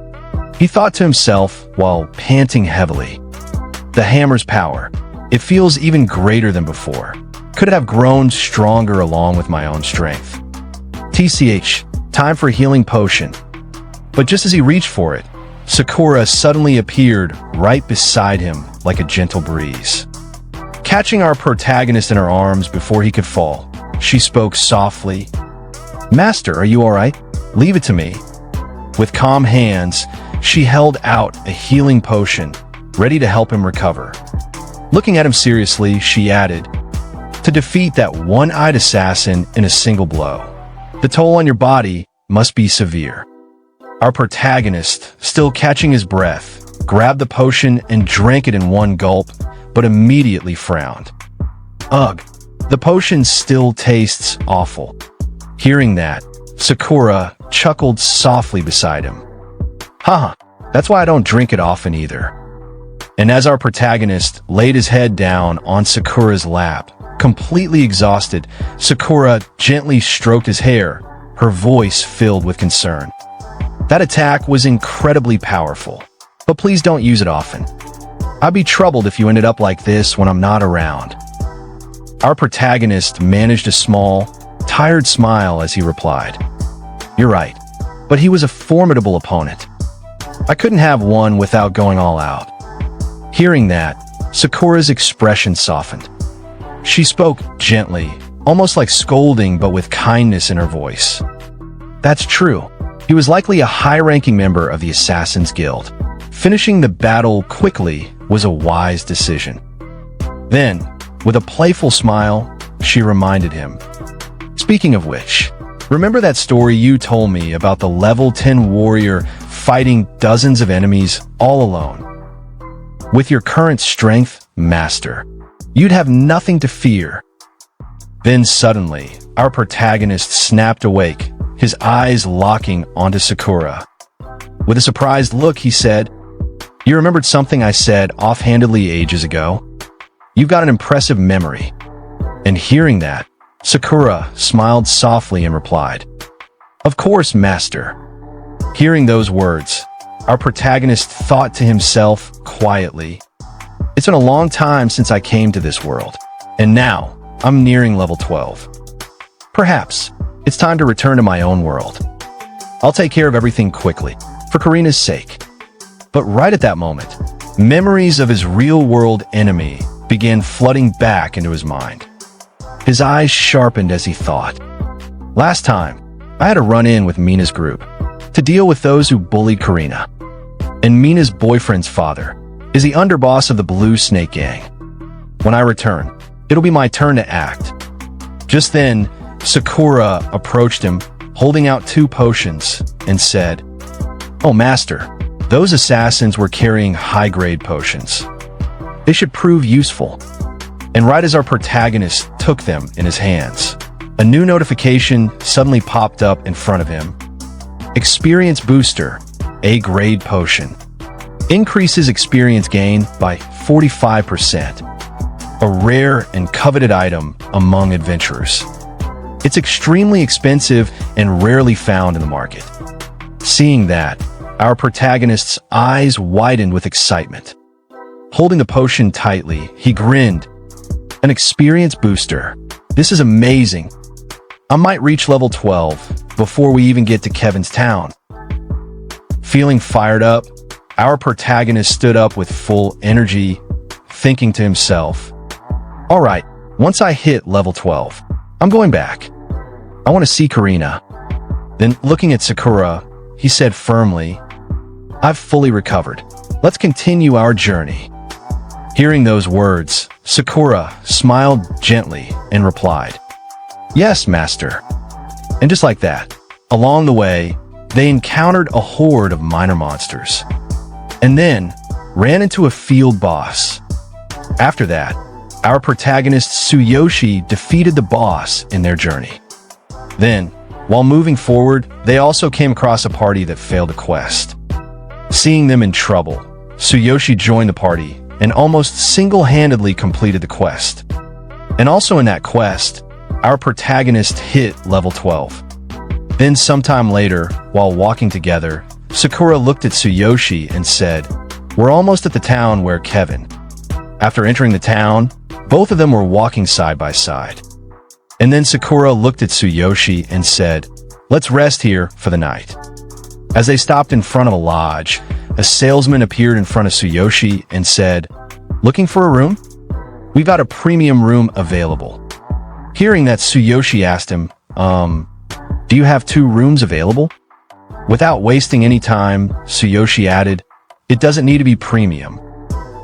he thought to himself while panting heavily, "The hammer's power, it feels even greater than before. Could it have grown stronger along with my own strength? TCH, time for a healing potion." But just as he reached for it, Sakura suddenly appeared right beside him like a gentle breeze. Catching our protagonist in her arms before he could fall, she spoke softly. "Master, are you all right? Leave it to me." With calm hands, she held out a healing potion, ready to help him recover. Looking at him seriously, she added, "To defeat that one-eyed assassin in a single blow, the toll on your body must be severe." Our protagonist, still catching his breath, grabbed the potion and drank it in one gulp, but immediately frowned. "Ugh, the potion still tastes awful." Hearing that, Sakura chuckled softly beside him. "Haha, that's why I don't drink it often either." And as our protagonist laid his head down on Sakura's lap, completely exhausted, Sakura gently stroked his hair, her voice filled with concern. "That attack was incredibly powerful, but please don't use it often. I'd be troubled if you ended up like this when I'm not around." Our protagonist managed a small, tired smile as he replied, "You're right, but he was a formidable opponent. I couldn't have won without going all out." Hearing that, Sakura's expression softened. She spoke gently, almost like scolding but with kindness in her voice. "That's true. He was likely a high-ranking member of the Assassin's Guild. Finishing the battle quickly was a wise decision." Then, with a playful smile, she reminded him, "Speaking of which, remember that story you told me about the level 10 warrior fighting dozens of enemies all alone? With your current strength, Master, you'd have nothing to fear." Then suddenly, our protagonist snapped awake, his eyes locking onto Sakura. With a surprised look, he said, "You remembered something I said offhandedly ages ago? You've got an impressive memory." And hearing that, Sakura smiled softly and replied, "Of course, Master." Hearing those words, our protagonist thought to himself quietly, "It's been a long time since I came to this world, and now I'm nearing level 12. Perhaps it's time to return to my own world. I'll take care of everything quickly, for Karina's sake." But right at that moment, memories of his real-world enemy began flooding back into his mind. His eyes sharpened as he thought, "Last time, I had a run-in with Mina's group to deal with those who bullied Karina. And Mina's boyfriend's father is the underboss of the Blue Snake Gang. When I return, it'll be my turn to act." Just then, Sakura approached him, holding out 2 potions, and said, "Oh, Master, those assassins were carrying high-grade potions. They should prove useful." And right as our protagonist took them in his hands, a new notification suddenly popped up in front of him. Experience Booster, A-grade potion. Increases experience gain by 45%. A rare and coveted item among adventurers. It's extremely expensive and rarely found in the market. Seeing that, our protagonist's eyes widened with excitement. Holding the potion tightly, he grinned. "An experience booster. This is amazing. I might reach level 12 before we even get to Kevin's town." Feeling fired up, our protagonist stood up with full energy, thinking to himself, "All right, once I hit level 12, I'm going back. I want to see Karina." Then, looking at Sakura, he said firmly, "I've fully recovered. Let's continue our journey." Hearing those words, Sakura smiled gently and replied, "Yes, Master." And just like that, along the way, they encountered a horde of minor monsters, and then ran into a field boss. After that, our protagonist Tsuyoshi defeated the boss in their journey. Then, while moving forward, they also came across a party that failed a quest. Seeing them in trouble, Tsuyoshi joined the party and almost single-handedly completed the quest. And also in that quest, our protagonist hit level 12. Then sometime later, while walking together, Sakura looked at Tsuyoshi and said, "We're almost at the town where Kevin." After entering the town, both of them were walking side by side. And then Sakura looked at Tsuyoshi and said, "Let's rest here for the night." As they stopped in front of a lodge, a salesman appeared in front of Tsuyoshi and said, "Looking for a room?" We've got a premium room available. Hearing that, Tsuyoshi asked him, do you have 2 rooms available? Without wasting any time, Tsuyoshi added, it doesn't need to be premium.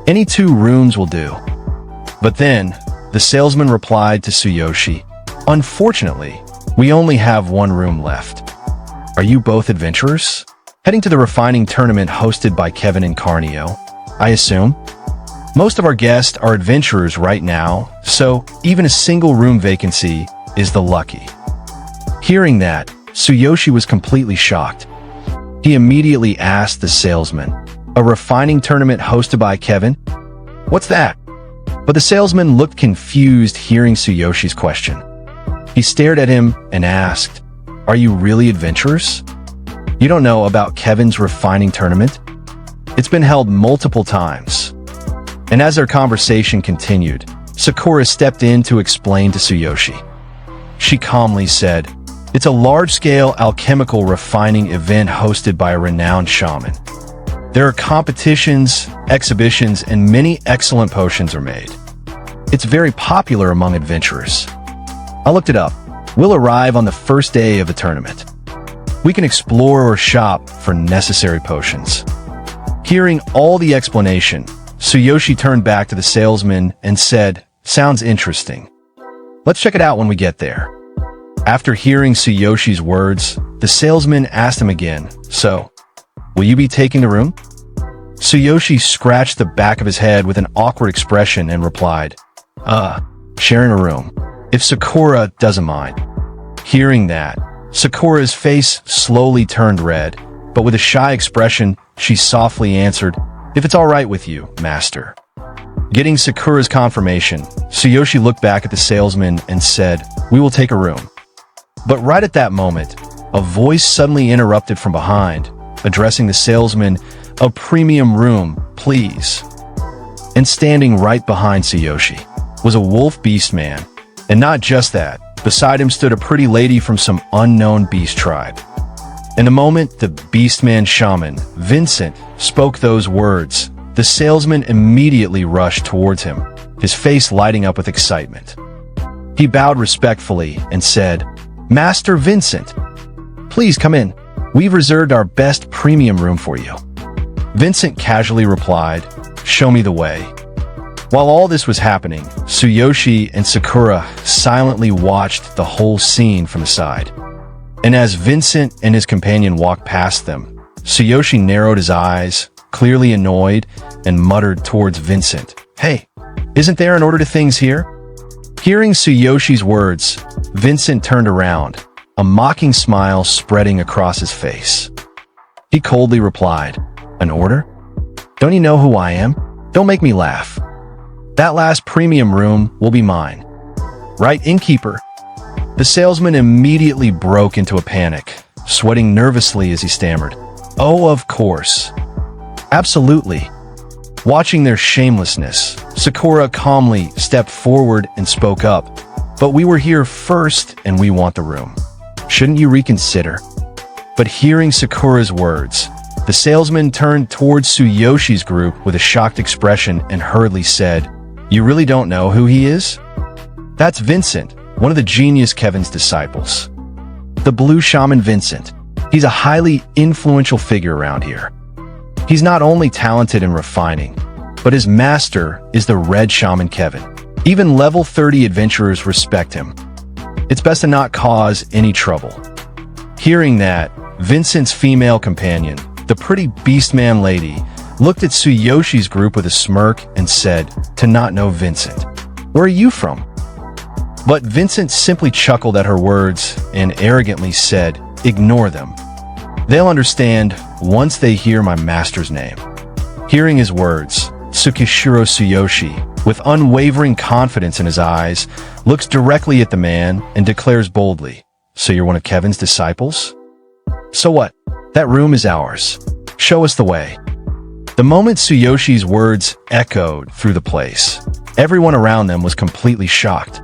Any 2 rooms will do. But then, the salesman replied to Tsuyoshi, unfortunately, we only have 1 room left. Are you both adventurers? Heading to the refining tournament hosted by Kevin and Karina, I assume? Most of our guests are adventurers right now, so even a single room vacancy is the lucky. Hearing that, Tsuyoshi was completely shocked. He immediately asked the salesman, a refining tournament hosted by Kevin? What's that? But the salesman looked confused hearing Tsuyoshi's question. He stared at him and asked, are you really adventurers? You don't know about Kevin's refining tournament? It's been held multiple times. And as their conversation continued, Sakura stepped in to explain to Tsuyoshi. She calmly said, it's a large-scale alchemical refining event hosted by a renowned shaman. There are competitions, exhibitions, and many excellent potions are made. It's very popular among adventurers. I looked it up. We'll arrive on the first day of the tournament. We can explore or shop for necessary potions. Hearing all the explanation, Tsuyoshi turned back to the salesman and said, sounds interesting. Let's check it out when we get there. After hearing Tsuyoshi's words, the salesman asked him again, so, will you be taking the room? Tsuyoshi scratched the back of his head with an awkward expression and replied, sharing a room, if Sakura doesn't mind. Hearing that, Sakura's face slowly turned red, but with a shy expression, she softly answered, if it's all right with you, master. Getting Sakura's confirmation, Tsuyoshi looked back at the salesman and said, we will take a room. But right at that moment, a voice suddenly interrupted from behind, addressing the salesman, a premium room, please. And standing right behind Tsuyoshi was a wolf beastman. And not just that, beside him stood a pretty lady from some unknown beast tribe. In the moment the beastman shaman, Vincent, spoke those words, the salesman immediately rushed towards him, his face lighting up with excitement. He bowed respectfully and said, Master Vincent, please come in. We've reserved our best premium room for you. Vincent casually replied, show me the way. While all this was happening, Tsuyoshi and Sakura silently watched the whole scene from the side. And as Vincent and his companion walked past them, Tsuyoshi narrowed his eyes, clearly annoyed, and muttered towards Vincent, hey, isn't there an order to things here? Hearing Tsuyoshi's words, Vincent turned around, a mocking smile spreading across his face. He coldly replied, an order? Don't you know who I am? Don't make me laugh. That last premium room will be mine. Right, innkeeper? The salesman immediately broke into a panic, sweating nervously as he stammered, oh, of course. Absolutely. Watching their shamelessness, Sakura calmly stepped forward and spoke up, but we were here first and we want the room. Shouldn't you reconsider? But hearing Sakura's words, the salesman turned towards Tsuyoshi's group with a shocked expression and hurriedly said, you really don't know who he is? That's Vincent, one of the genius Kevin's disciples. The blue shaman Vincent. He's a highly influential figure around here. He's not only talented in refining, but his master is the red shaman Kevin. Even level 30 adventurers respect him. It's best to not cause any trouble. Hearing that, Vincent's female companion, the pretty beastman lady, looked at Tsuyoshi's group with a smirk and said, to not know Vincent. Where are you from? But Vincent simply chuckled at her words and arrogantly said, ignore them. They'll understand once they hear my master's name. Hearing his words, Tsukishiro Tsuyoshi, with unwavering confidence in his eyes, looks directly at the man and declares boldly, so you're one of Kevin's disciples? So what? That room is ours. Show us the way. The moment Tsuyoshi's words echoed through the place, everyone around them was completely shocked.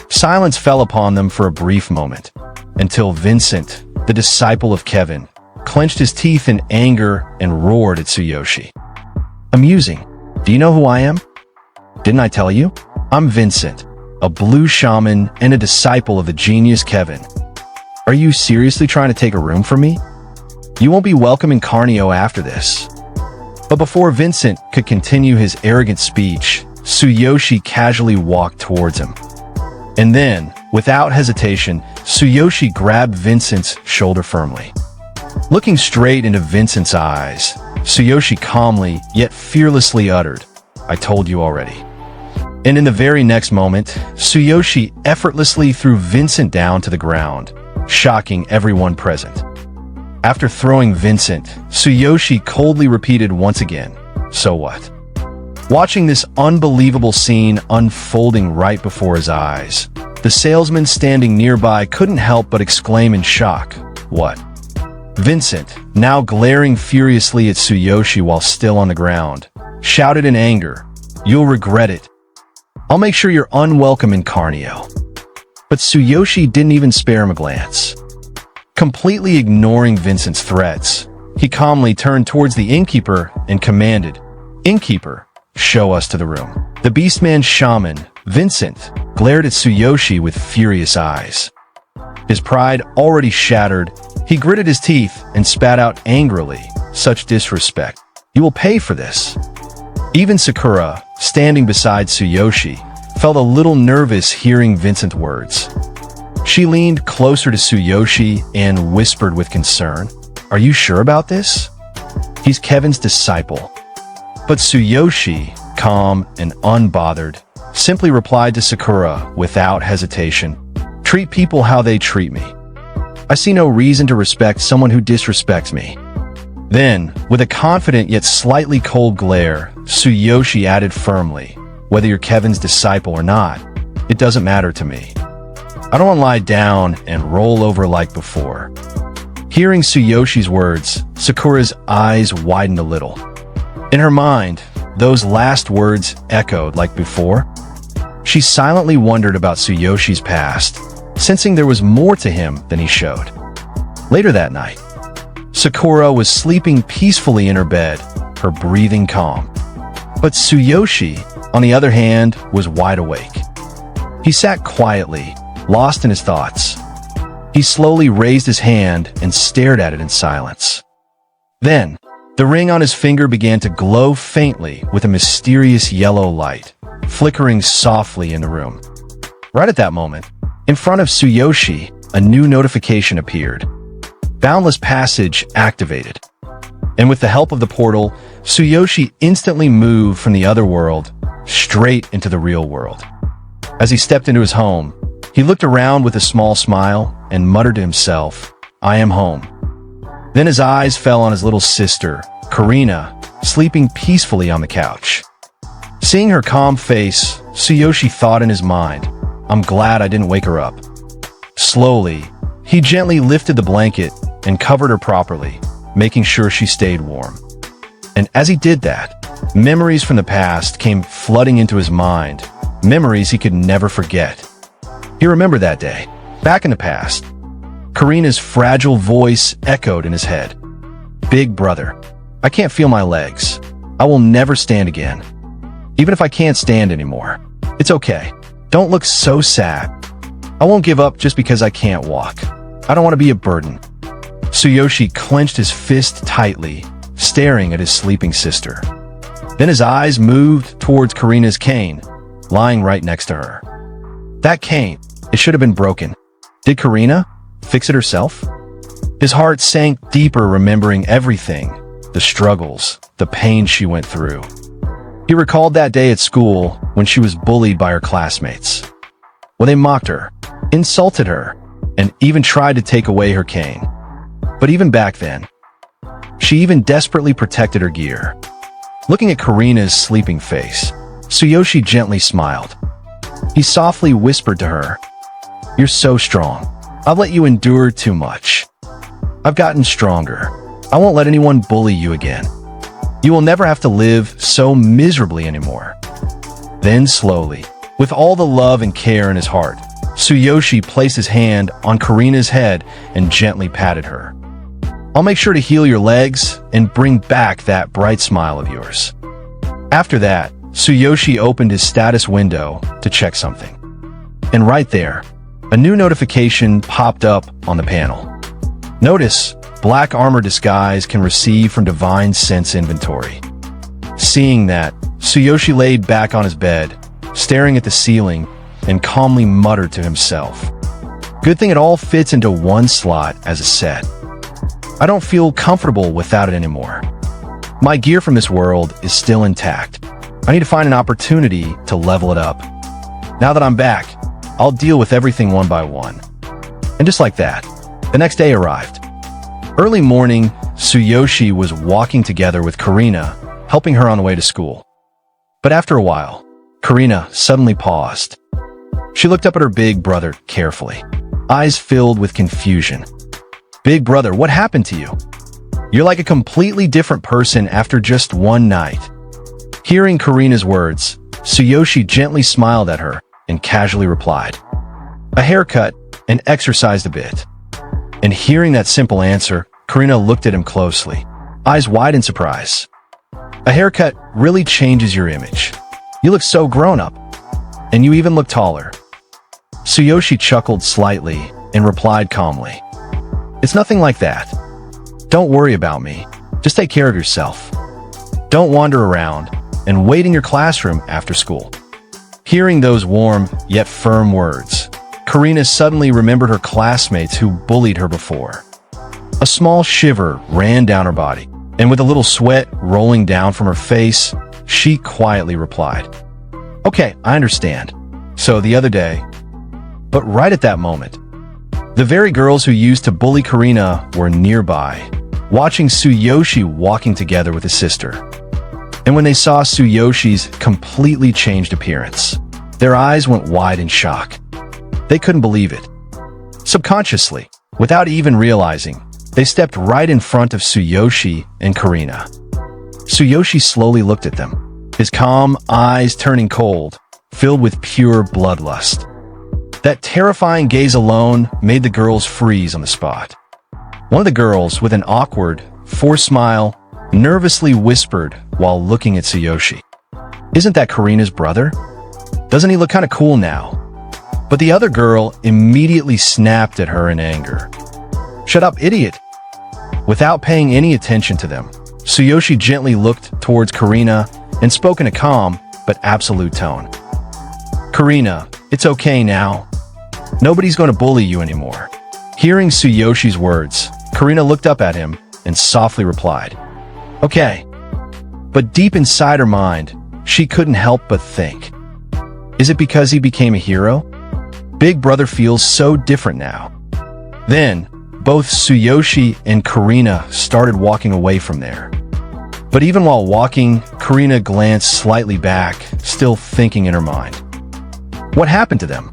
Silence fell upon them for a brief moment, until Vincent, the disciple of Kevin, clenched his teeth in anger and roared at Tsuyoshi. Amusing. Do you know who I am? Didn't I tell you? I'm Vincent, a blue shaman and a disciple of the genius Kevin. Are you seriously trying to take a room from me? You won't be welcome in Carnio after this." But before Vincent could continue his arrogant speech, Tsuyoshi casually walked towards him. And then, without hesitation, Tsuyoshi grabbed Vincent's shoulder firmly. Looking straight into Vincent's eyes, Tsuyoshi calmly yet fearlessly uttered, "I told you already." And in the very next moment, Tsuyoshi effortlessly threw Vincent down to the ground, shocking everyone present. After throwing Vincent, Tsuyoshi coldly repeated once again, "So what?" Watching this unbelievable scene unfolding right before his eyes, the salesman standing nearby couldn't help but exclaim in shock, "What?" Vincent, now glaring furiously at Tsuyoshi while still on the ground, shouted in anger, "You'll regret it. I'll make sure you're unwelcome in Carnio." But Tsuyoshi didn't even spare him a glance. Completely ignoring Vincent's threats, he calmly turned towards the innkeeper and commanded, "Innkeeper, show us to the room." The beastman shaman, Vincent, glared at Tsuyoshi with furious eyes. His pride already shattered, he gritted his teeth and spat out angrily, "Such disrespect. You will pay for this." Even Sakura, standing beside Tsuyoshi, felt a little nervous hearing Vincent's words. She leaned closer to Tsuyoshi and whispered with concern, "Are you sure about this? He's Kevin's disciple." But Tsuyoshi, calm and unbothered, simply replied to Sakura without hesitation, "Treat people how they treat me. I see no reason to respect someone who disrespects me." Then, with a confident yet slightly cold glare, Tsuyoshi added firmly, "Whether you're Kevin's disciple or not, it doesn't matter to me. I don't want to lie down and roll over like before." Hearing Tsuyoshi's words, Sakura's eyes widened a little. In her mind, those last words echoed like before. She silently wondered about Tsuyoshi's past, sensing there was more to him than he showed. Later that night, Sakura was sleeping peacefully in her bed, her breathing calm. But Tsuyoshi, on the other hand, was wide awake. He sat quietly, lost in his thoughts. He slowly raised his hand and stared at it in silence. Then, the ring on his finger began to glow faintly with a mysterious yellow light, flickering softly in the room. Right at that moment, in front of Tsuyoshi, a new notification appeared. Boundless Passage activated. And with the help of the portal, Tsuyoshi instantly moved from the other world straight into the real world. As he stepped into his home, he looked around with a small smile and muttered to himself, "I am home." Then his eyes fell on his little sister, Karina, sleeping peacefully on the couch. Seeing her calm face, Tsuyoshi thought in his mind, "I'm glad I didn't wake her up." Slowly, he gently lifted the blanket and covered her properly, making sure she stayed warm. And as he did that, memories from the past came flooding into his mind, memories he could never forget. He remembered that day, back in the past. Karina's fragile voice echoed in his head. "Big brother, I can't feel my legs. I will never stand again. Even if I can't stand anymore. It's okay. Don't look so sad. I won't give up just because I can't walk. I don't want to be a burden." Tsuyoshi clenched his fist tightly, staring at his sleeping sister. Then his eyes moved towards Karina's cane, lying right next to her. That cane, it should have been broken. Did Karina fix it herself? His heart sank deeper remembering everything, the struggles, the pain she went through. He recalled that day at school when she was bullied by her classmates. When they mocked her, insulted her, and even tried to take away her cane. But even back then, she even desperately protected her gear. Looking at Karina's sleeping face, Tsuyoshi gently smiled. He softly whispered to her, "You're so strong. I've let you endure too much. I've gotten stronger. I won't let anyone bully you again. You will never have to live so miserably anymore." Then slowly, with all the love and care in his heart, Tsuyoshi placed his hand on Karina's head and gently patted her. "I'll make sure to heal your legs and bring back that bright smile of yours." After that, Tsuyoshi opened his status window to check something. And right there, a new notification popped up on the panel. Notice, black armor disguise can receive from Divine Sense inventory. Seeing that, Tsuyoshi laid back on his bed, staring at the ceiling, and calmly muttered to himself. Good thing it all fits into one slot as a set. I don't feel comfortable without it anymore. My gear from this world is still intact. I need to find an opportunity to level it up. Now that I'm back, I'll deal with everything one by one. And just like that, the next day arrived. Early morning, Tsuyoshi was walking together with Karina, helping her on the way to school. But after a while, Karina suddenly paused. She looked up at her big brother carefully, eyes filled with confusion. Big brother, what happened to you? You're like a completely different person after just one night. Hearing Karina's words, Tsuyoshi gently smiled at her and casually replied, a haircut and exercised a bit. And hearing that simple answer, Karina looked at him closely, eyes wide in surprise. A haircut really changes your image. You look so grown up, and you even look taller. Tsuyoshi chuckled slightly and replied calmly, it's nothing like that. Don't worry about me. Just take care of yourself. Don't wander around and wait in your classroom after school. Hearing those warm yet firm words, Karina suddenly remembered her classmates who bullied her before. A small shiver ran down her body, and with a little sweat rolling down from her face, she quietly replied, okay, I understand. So the other day, but right at that moment, the very girls who used to bully Karina were nearby, watching Tsuyoshi walking together with his sister. And when they saw Tsuyoshi's completely changed appearance, their eyes went wide in shock. They couldn't believe it. Subconsciously, without even realizing, they stepped right in front of Tsuyoshi and Karina. Tsuyoshi slowly looked at them, his calm eyes turning cold, filled with pure bloodlust. That terrifying gaze alone made the girls freeze on the spot. One of the girls, with an awkward, forced smile, nervously whispered while looking at Tsuyoshi, isn't that Karina's brother? Doesn't he look kind of cool now? But the other girl immediately snapped at her in anger. Shut up, idiot! Without paying any attention to them, Tsuyoshi gently looked towards Karina and spoke in a calm but absolute tone. Karina, it's okay now. Nobody's going to bully you anymore. Hearing Tsuyoshi's words, Karina looked up at him and softly replied, okay. But deep inside her mind, she couldn't help but think, is it because he became a hero? Big brother feels so different now. Then, both Tsuyoshi and Karina started walking away from there. But even while walking, Karina glanced slightly back, still thinking in her mind. What happened to them?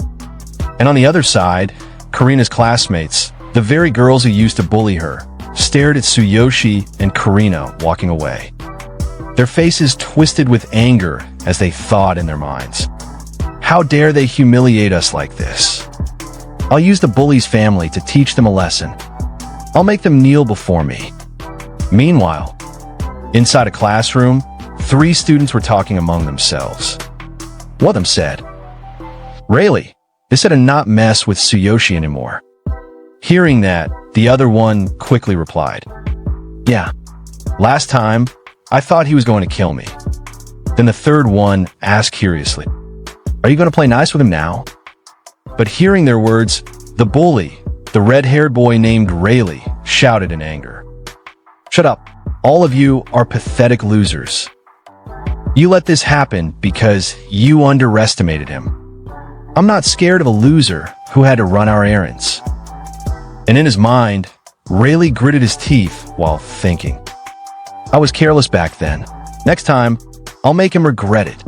And on the other side, Karina's classmates, the very girls who used to bully her, stared at Tsuyoshi and Karina walking away. Their faces twisted with anger as they thought in their minds, how dare they humiliate us like this? I'll use the bully's family to teach them a lesson. I'll make them kneel before me. Meanwhile, inside a classroom, 3 students were talking among themselves. One of them said, Rayleigh, they said to not mess with Tsuyoshi anymore. Hearing that, the other one quickly replied, yeah, last time, I thought he was going to kill me. Then the third one asked curiously, are you going to play nice with him now? But hearing their words, the bully, the red-haired boy named Rayleigh, shouted in anger. Shut up. All of you are pathetic losers. You let this happen because you underestimated him. I'm not scared of a loser who had to run our errands. And in his mind, Rayleigh gritted his teeth while thinking, I was careless back then. Next time, I'll make him regret it.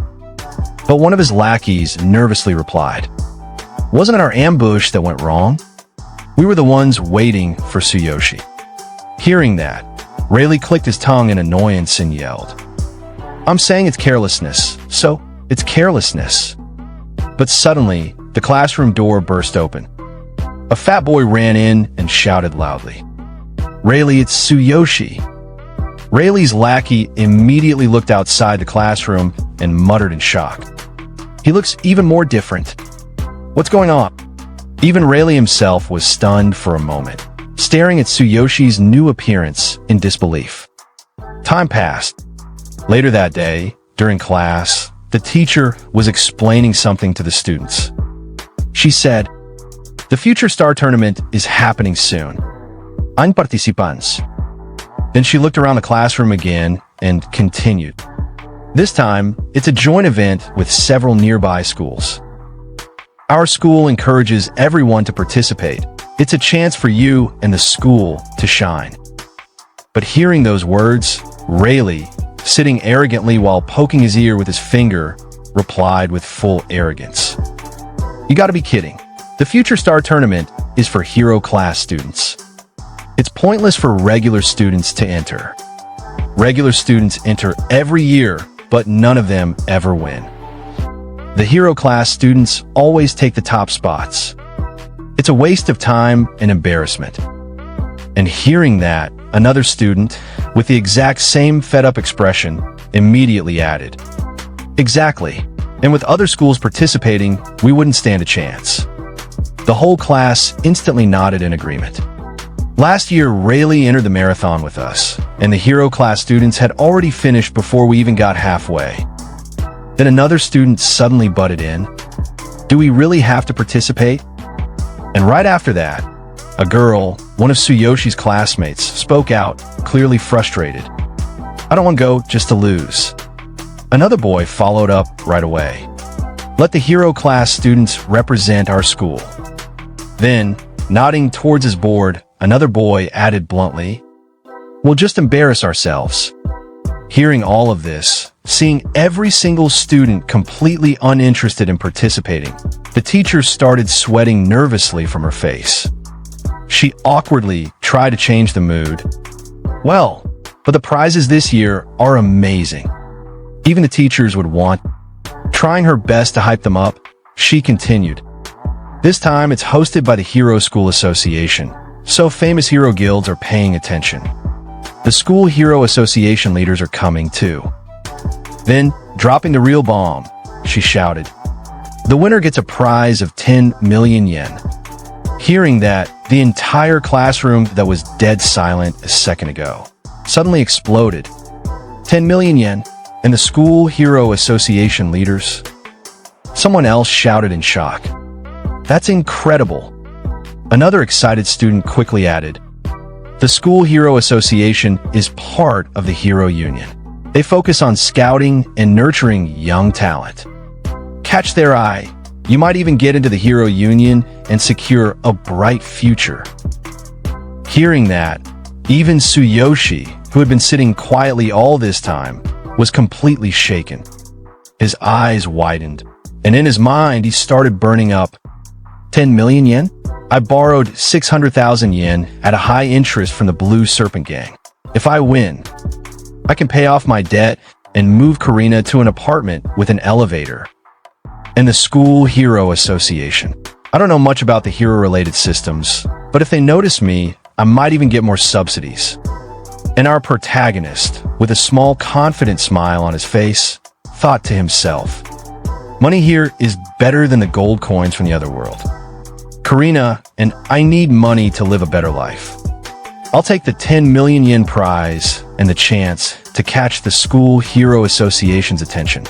But one of his lackeys nervously replied, wasn't it our ambush that went wrong? We were the ones waiting for Tsuyoshi. Hearing that, Rayleigh clicked his tongue in annoyance and yelled, I'm saying it's carelessness, so it's carelessness. But suddenly, the classroom door burst open. A fat boy ran in and shouted loudly, Rayleigh, it's Tsuyoshi. Rayleigh's lackey immediately looked outside the classroom and muttered in shock. He looks even more different. What's going on? Even Rayleigh himself was stunned for a moment, staring at Tsuyoshi's new appearance in disbelief. Time passed. Later that day, during class, the teacher was explaining something to the students. She said, "The Future Star Tournament is happening soon. Any participants?" Then she looked around the classroom again and continued. This time, it's a joint event with several nearby schools. Our school encourages everyone to participate. It's a chance for you and the school to shine. But hearing those words, Rayleigh, sitting arrogantly while poking his ear with his finger, replied with full arrogance. "You gotta be kidding. The Future Star Tournament is for hero class students. It's pointless for regular students to enter. Regular students enter every year, but none of them ever win. The hero class students always take the top spots. It's a waste of time and embarrassment." And hearing that, another student, with the exact same fed-up expression, immediately added, "Exactly. And with other schools participating, we wouldn't stand a chance." The whole class instantly nodded in agreement. Last year, Rayleigh entered the marathon with us, and the hero class students had already finished before we even got halfway. Then another student suddenly butted in. "Do we really have to participate?" And right after that, a girl, one of Tsuyoshi's classmates, spoke out, clearly frustrated. "I don't want to go just to lose." Another boy followed up right away. "Let the hero class students represent our school." Then, nodding towards his board, another boy added bluntly, "We'll just embarrass ourselves." Hearing all of this, seeing every single student completely uninterested in participating, the teacher started sweating nervously from her face. She awkwardly tried to change the mood. "Well, but the prizes this year are amazing. Even the teachers would want." Trying her best to hype them up, she continued. "This time it's hosted by the Hero School Association, so famous hero guilds are paying attention. The School Hero Association leaders are coming too." Then, dropping the real bomb, she shouted, "The winner gets a prize of 10 million yen. Hearing that, the entire classroom that was dead silent a second ago suddenly exploded. 10 million yen, and the School Hero Association leaders? Someone else shouted in shock. "That's incredible." Another excited student quickly added, "The School Hero Association is part of the Hero Union. They focus on scouting and nurturing young talent. Catch their eye. You might even get into the Hero Union and secure a bright future." Hearing that, even Tsuyoshi, who had been sitting quietly all this time, was completely shaken. His eyes widened, and in his mind he started burning up. 10 million yen? I borrowed 600,000 yen at a high interest from the Blue Serpent Gang. If I win, I can pay off my debt and move Karina to an apartment with an elevator. And the School Hero Association. I don't know much about the hero-related systems, but if they notice me, I might even get more subsidies. And our protagonist, with a small confident smile on his face, thought to himself, "Money here is better than the gold coins from the other world. Karina, and I need money to live a better life. I'll take the 10 million yen prize and the chance to catch the School Hero Association's attention."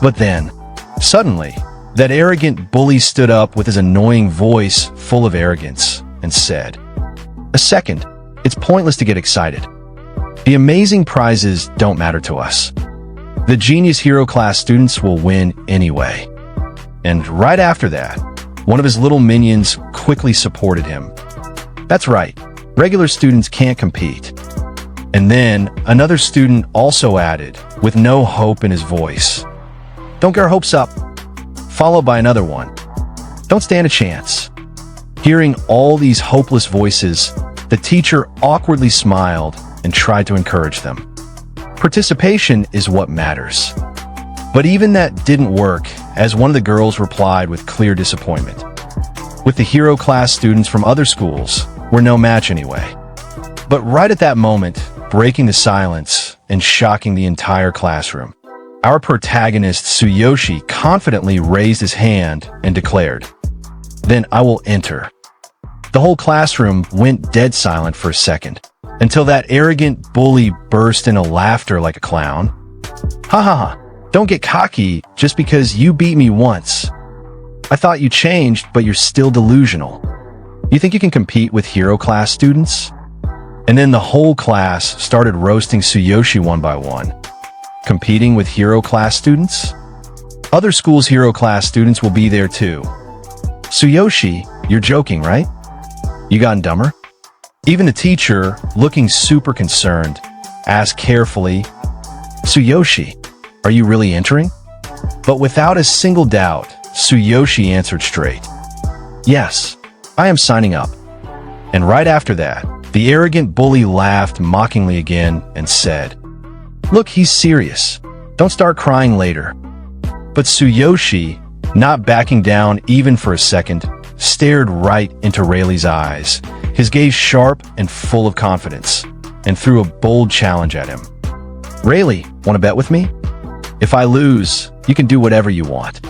But then, suddenly, that arrogant bully stood up with his annoying voice full of arrogance and said, "A second, it's pointless to get excited. The amazing prizes don't matter to us. The Genius Hero class students will win anyway." And right after that, one of his little minions quickly supported him. "That's right, regular students can't compete." And then another student also added, with no hope in his voice, "Don't get our hopes up," followed by another one, "Don't stand a chance." Hearing all these hopeless voices, the teacher awkwardly smiled and tried to encourage them. Participation is what matters. But even that didn't work, as one of the girls replied with clear disappointment. With the hero class students from other schools, we're no match anyway. But right at that moment, breaking the silence and shocking the entire classroom. Our protagonist, Tsuyoshi, confidently raised his hand and declared, "Then I will enter." The whole classroom went dead silent for a second, until that arrogant bully burst into laughter like a clown. "Ha ha ha, don't get cocky just because you beat me once. I thought you changed, but you're still delusional. You think you can compete with hero class students?" And then the whole class started roasting Tsuyoshi one by one. Competing with hero class students? Other schools' hero class students will be there too. "Tsuyoshi, you're joking, right? You gotten dumber?" Even the teacher, looking super concerned, asked carefully, "Tsuyoshi, are you really entering?" But without a single doubt, Tsuyoshi answered straight, "Yes, I am signing up." And right after that, the arrogant bully laughed mockingly again and said, "Look, he's serious. Don't start crying later." But Tsuyoshi, not backing down even for a second, stared right into Rayleigh's eyes, his gaze sharp and full of confidence, and threw a bold challenge at him. "Rayleigh, want to bet with me? If I lose, you can do whatever you want.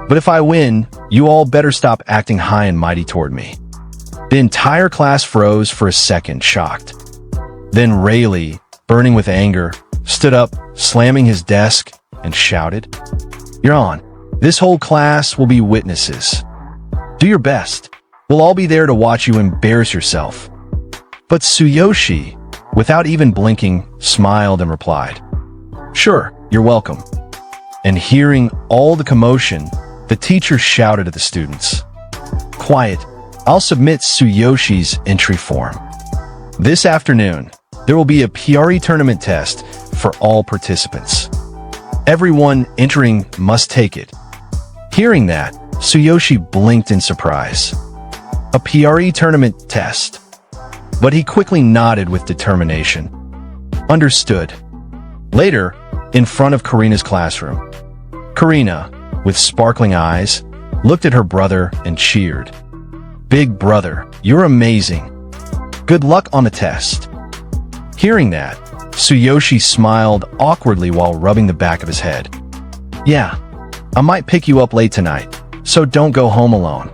But if I win, you all better stop acting high and mighty toward me." The entire class froze for a second, shocked. Then Rayleigh, burning with anger, stood up, slamming his desk, and shouted, "You're on. This whole class will be witnesses. Do your best. We'll all be there to watch you embarrass yourself." But Tsuyoshi, without even blinking, smiled and replied, "Sure, you're welcome." And hearing all the commotion, the teacher shouted at the students, "Quiet. I'll submit Tsuyoshi's entry form. This afternoon, there will be a PRE tournament test for all participants. Everyone entering must take it." Hearing that, Tsuyoshi blinked in surprise. A PRE tournament test. But he quickly nodded with determination. Understood. Later, in front of Karina's classroom, Karina, with sparkling eyes, looked at her brother and cheered. "Big brother, you're amazing. Good luck on the test." Hearing that, Tsuyoshi smiled awkwardly while rubbing the back of his head. "Yeah, I might pick you up late tonight, so don't go home alone."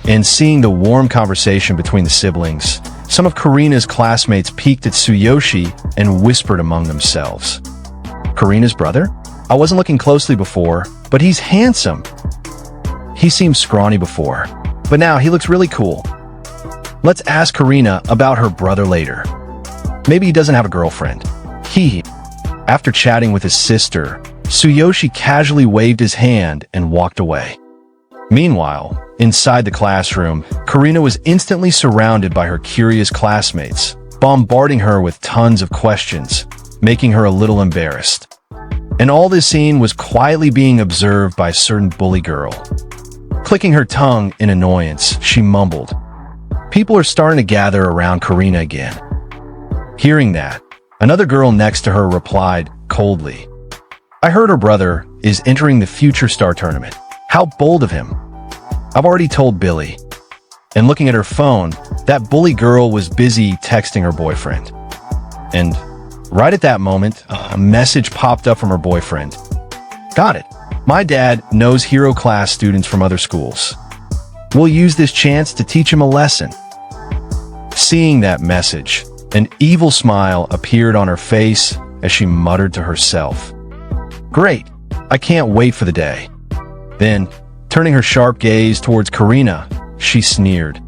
And seeing the warm conversation between the siblings, some of Karina's classmates peeked at Tsuyoshi and whispered among themselves, "Karina's brother? I wasn't looking closely before, but he's handsome. He seemed scrawny before, but now he looks really cool. Let's ask Karina about her brother later. Maybe he doesn't have a girlfriend." After chatting with his sister, Tsuyoshi casually waved his hand and walked away. Meanwhile, inside the classroom, Karina was instantly surrounded by her curious classmates, bombarding her with tons of questions, making her a little embarrassed. And all this scene was quietly being observed by a certain bully girl. Clicking her tongue in annoyance, she mumbled, "People are starting to gather around Karina again." Hearing that, another girl next to her replied coldly, "I heard her brother is entering the Future Star Tournament. How bold of him. I've already told Billy." And looking at her phone, that bully girl was busy texting her boyfriend. And right at that moment, a message popped up from her boyfriend. "Got it. My dad knows hero class students from other schools. We'll use this chance to teach him a lesson." Seeing that message, an evil smile appeared on her face as she muttered to herself, "Great, I can't wait for the day." Then, turning her sharp gaze towards Karina, she sneered,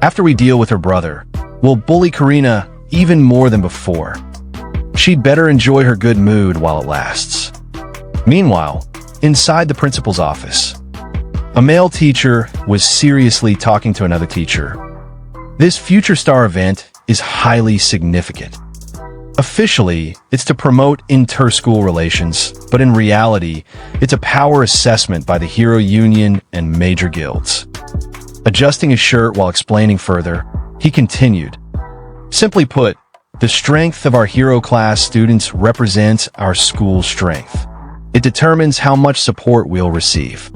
"After we deal with her brother, we'll bully Karina even more than before. She'd better enjoy her good mood while it lasts." Meanwhile, inside the principal's office, a male teacher was seriously talking to another teacher. This Future Star event is highly significant. Officially, it's to promote inter-school relations, but in reality, it's a power assessment by the Hero Union and major guilds. Adjusting his shirt while explaining further, he continued, "Simply put, the strength of our hero class students represents our school's strength. It determines how much support we'll receive.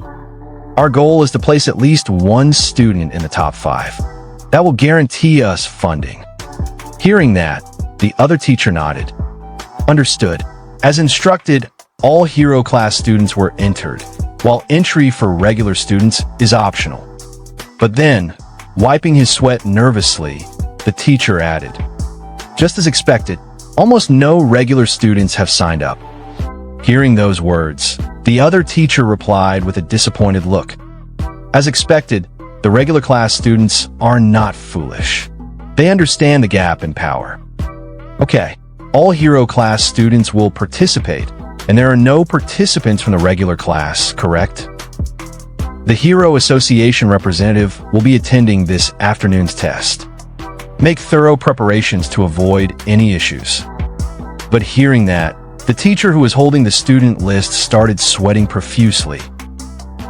Our goal is to place at least one student in the top 5. That will guarantee us funding." Hearing that, The other teacher nodded. Understood. As instructed, all hero class students were entered, while entry for regular students is optional. But then, wiping his sweat nervously, the teacher added, just as expected, almost no regular students have signed up. Hearing those words, the other teacher replied with a disappointed look. As expected, the regular class students are not foolish. They understand the gap in power. Okay, all hero class students will participate, and there are no participants from the regular class, correct? The Hero Association representative will be attending this afternoon's test. Make thorough preparations to avoid any issues. But hearing that, the teacher who was holding the student list started sweating profusely.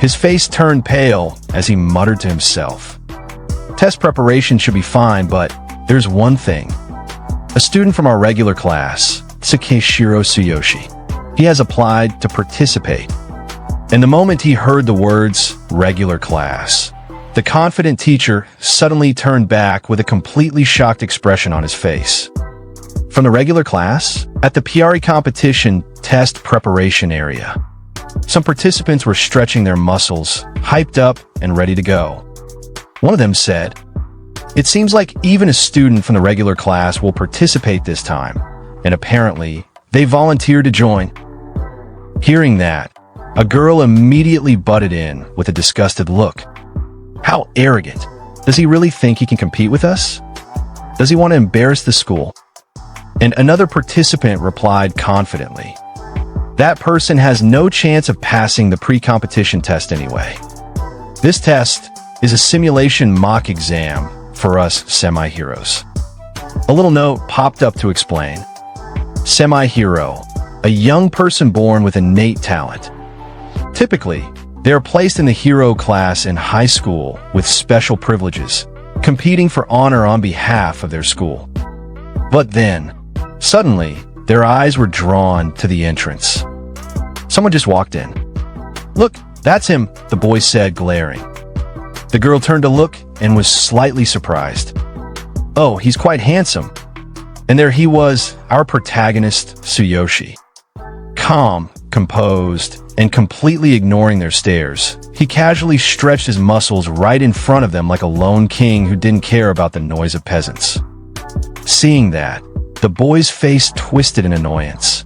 His face turned pale as he muttered to himself. Test preparation should be fine, but there's one thing. A student from our regular class, Tsuyoshi, he has applied to participate. And the moment he heard the words, regular class, the confident teacher suddenly turned back with a completely shocked expression on his face. From the regular class, at the PRE competition test preparation area, some participants were stretching their muscles, hyped up and ready to go. One of them said, "It seems like even a student from the regular class will participate this time," and apparently, they volunteered to join. Hearing that, a girl immediately butted in with a disgusted look. How arrogant! Does he really think he can compete with us? Does he want to embarrass the school? And another participant replied confidently, "That person has no chance of passing the pre-competition test anyway. This test is a simulation mock exam for us semi-heroes." A little note popped up to explain. Semi-hero, a young person born with innate talent. Typically, they are placed in the hero class in high school with special privileges, competing for honor on behalf of their school. But then, suddenly, their eyes were drawn to the entrance. Someone just walked in. "Look, that's him," the boy said, glaring. The girl turned to look and was slightly surprised. "Oh, he's quite handsome." And there he was, our protagonist, Tsuyoshi. Calm, composed, and completely ignoring their stares, he casually stretched his muscles right in front of them like a lone king who didn't care about the noise of peasants. Seeing that, the boy's face twisted in annoyance.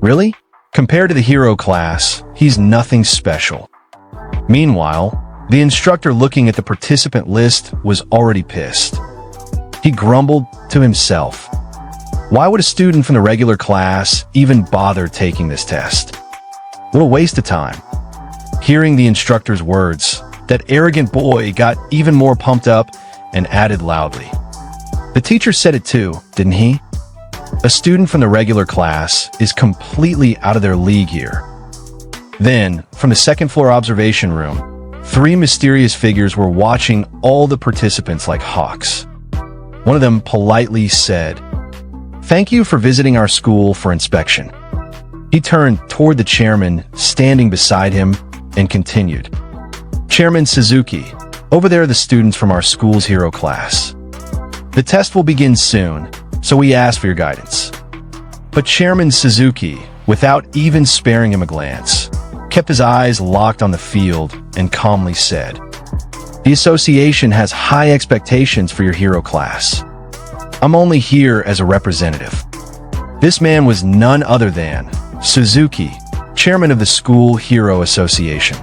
Really? Compared to the hero class, he's nothing special. Meanwhile, the instructor looking at the participant list was already pissed. He grumbled to himself. Why would a student from the regular class even bother taking this test? What a waste of time. Hearing the instructor's words, that arrogant boy got even more pumped up and added loudly. The teacher said it too, didn't he? A student from the regular class is completely out of their league here. Then, from the second floor observation room, 3 mysterious figures were watching all the participants like hawks. One of them politely said, "Thank you for visiting our school for inspection." He turned toward the chairman standing beside him and continued, "Chairman Suzuki, over there are the students from our school's hero class. The test will begin soon, so we ask for your guidance." But Chairman Suzuki, without even sparing him a glance, kept his eyes locked on the field and calmly said, "The association has high expectations for your hero class. I'm only here as a representative." This man was none other than Suzuki, chairman of the School Hero Association.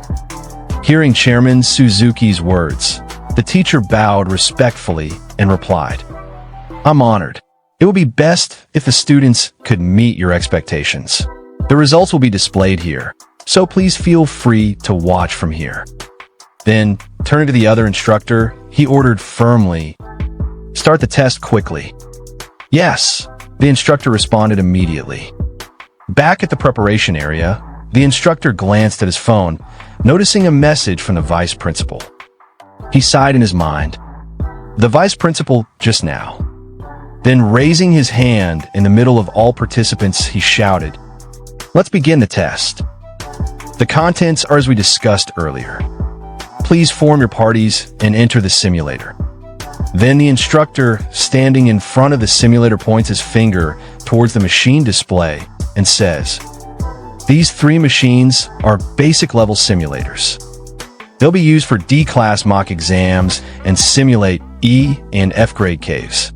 Hearing Chairman Suzuki's words, the teacher bowed respectfully and replied, "I'm honored. It would be best if the students could meet your expectations. The results will be displayed here, so please feel free to watch from here." Then, turning to the other instructor, he ordered firmly, "Start the test quickly." "Yes," the instructor responded immediately. Back at the preparation area, the instructor glanced at his phone, noticing a message from the vice principal. He sighed in his mind. The vice principal just now. Then raising his hand in the middle of all participants, he shouted, "Let's begin the test. The contents are as we discussed earlier. Please form your parties and enter the simulator." Then the instructor, standing in front of the simulator, points his finger towards the machine display and says, "These 3 machines are basic level simulators. They'll be used for D-class mock exams and simulate E and F grade caves.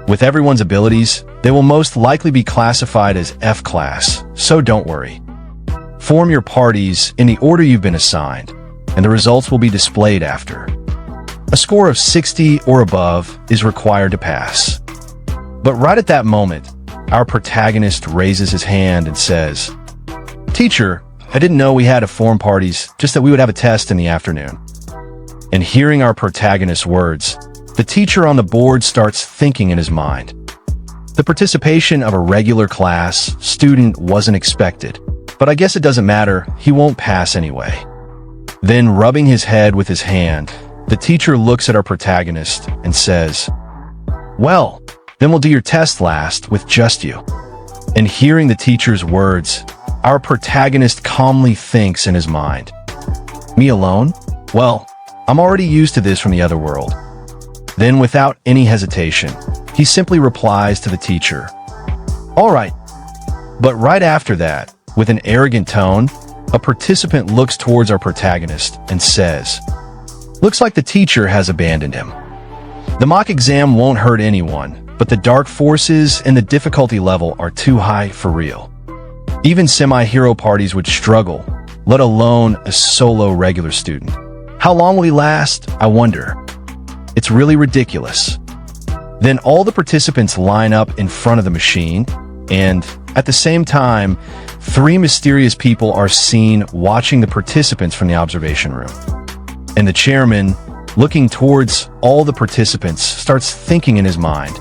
With everyone's abilities, they will most likely be classified as F class, so don't worry. Form your parties in the order you've been assigned, and the results will be displayed after. A score of 60 or above is required to pass." But right at that moment, our protagonist raises his hand and says, "Teacher, I didn't know we had to form parties, just that we would have a test in the afternoon." And hearing our protagonist's words, the teacher on the board starts thinking in his mind. The participation of a regular class student wasn't expected, but I guess it doesn't matter, he won't pass anyway. Then, rubbing his head with his hand, the teacher looks at our protagonist and says, "Well, then we'll do your test last with just you." And hearing the teacher's words, our protagonist calmly thinks in his mind, "Me alone? Well, I'm already used to this from the other world." Then, without any hesitation, he simply replies to the teacher, "All right." But right after that, with an arrogant tone, a participant looks towards our protagonist and says, "Looks like the teacher has abandoned him. The mock exam won't hurt anyone, but the dark forces and the difficulty level are too high for real. Even semi-hero parties would struggle, let alone a solo regular student. How long will he last, I wonder? It's really ridiculous." Then all the participants line up in front of the machine, and at the same time, 3 mysterious people are seen watching the participants from the observation room. And the chairman, looking towards all the participants, starts thinking in his mind,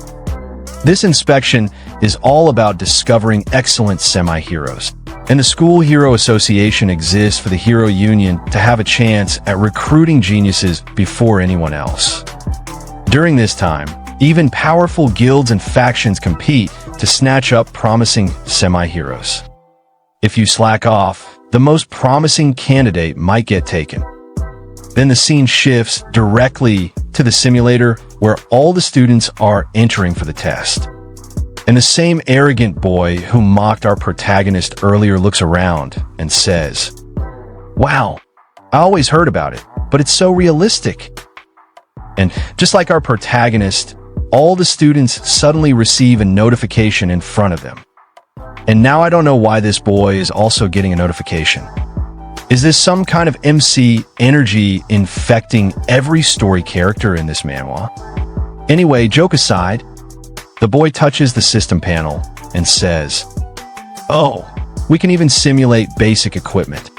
"This inspection is all about discovering excellent semi-heroes. And the School Hero Association exists for the Hero Union to have a chance at recruiting geniuses before anyone else. During this time, even powerful guilds and factions compete to snatch up promising semi-heroes. If you slack off, the most promising candidate might get taken." Then the scene shifts directly to the simulator where all the students are entering for the test. And the same arrogant boy who mocked our protagonist earlier looks around and says, "Wow, I always heard about it, but it's so realistic." And just like our protagonist, all the students suddenly receive a notification in front of them. And now I don't know why this boy is also getting a notification. Is this some kind of MC energy infecting every story character in this manhwa? Anyway, joke aside, the boy touches the system panel and says, "Oh, we can even simulate basic equipment."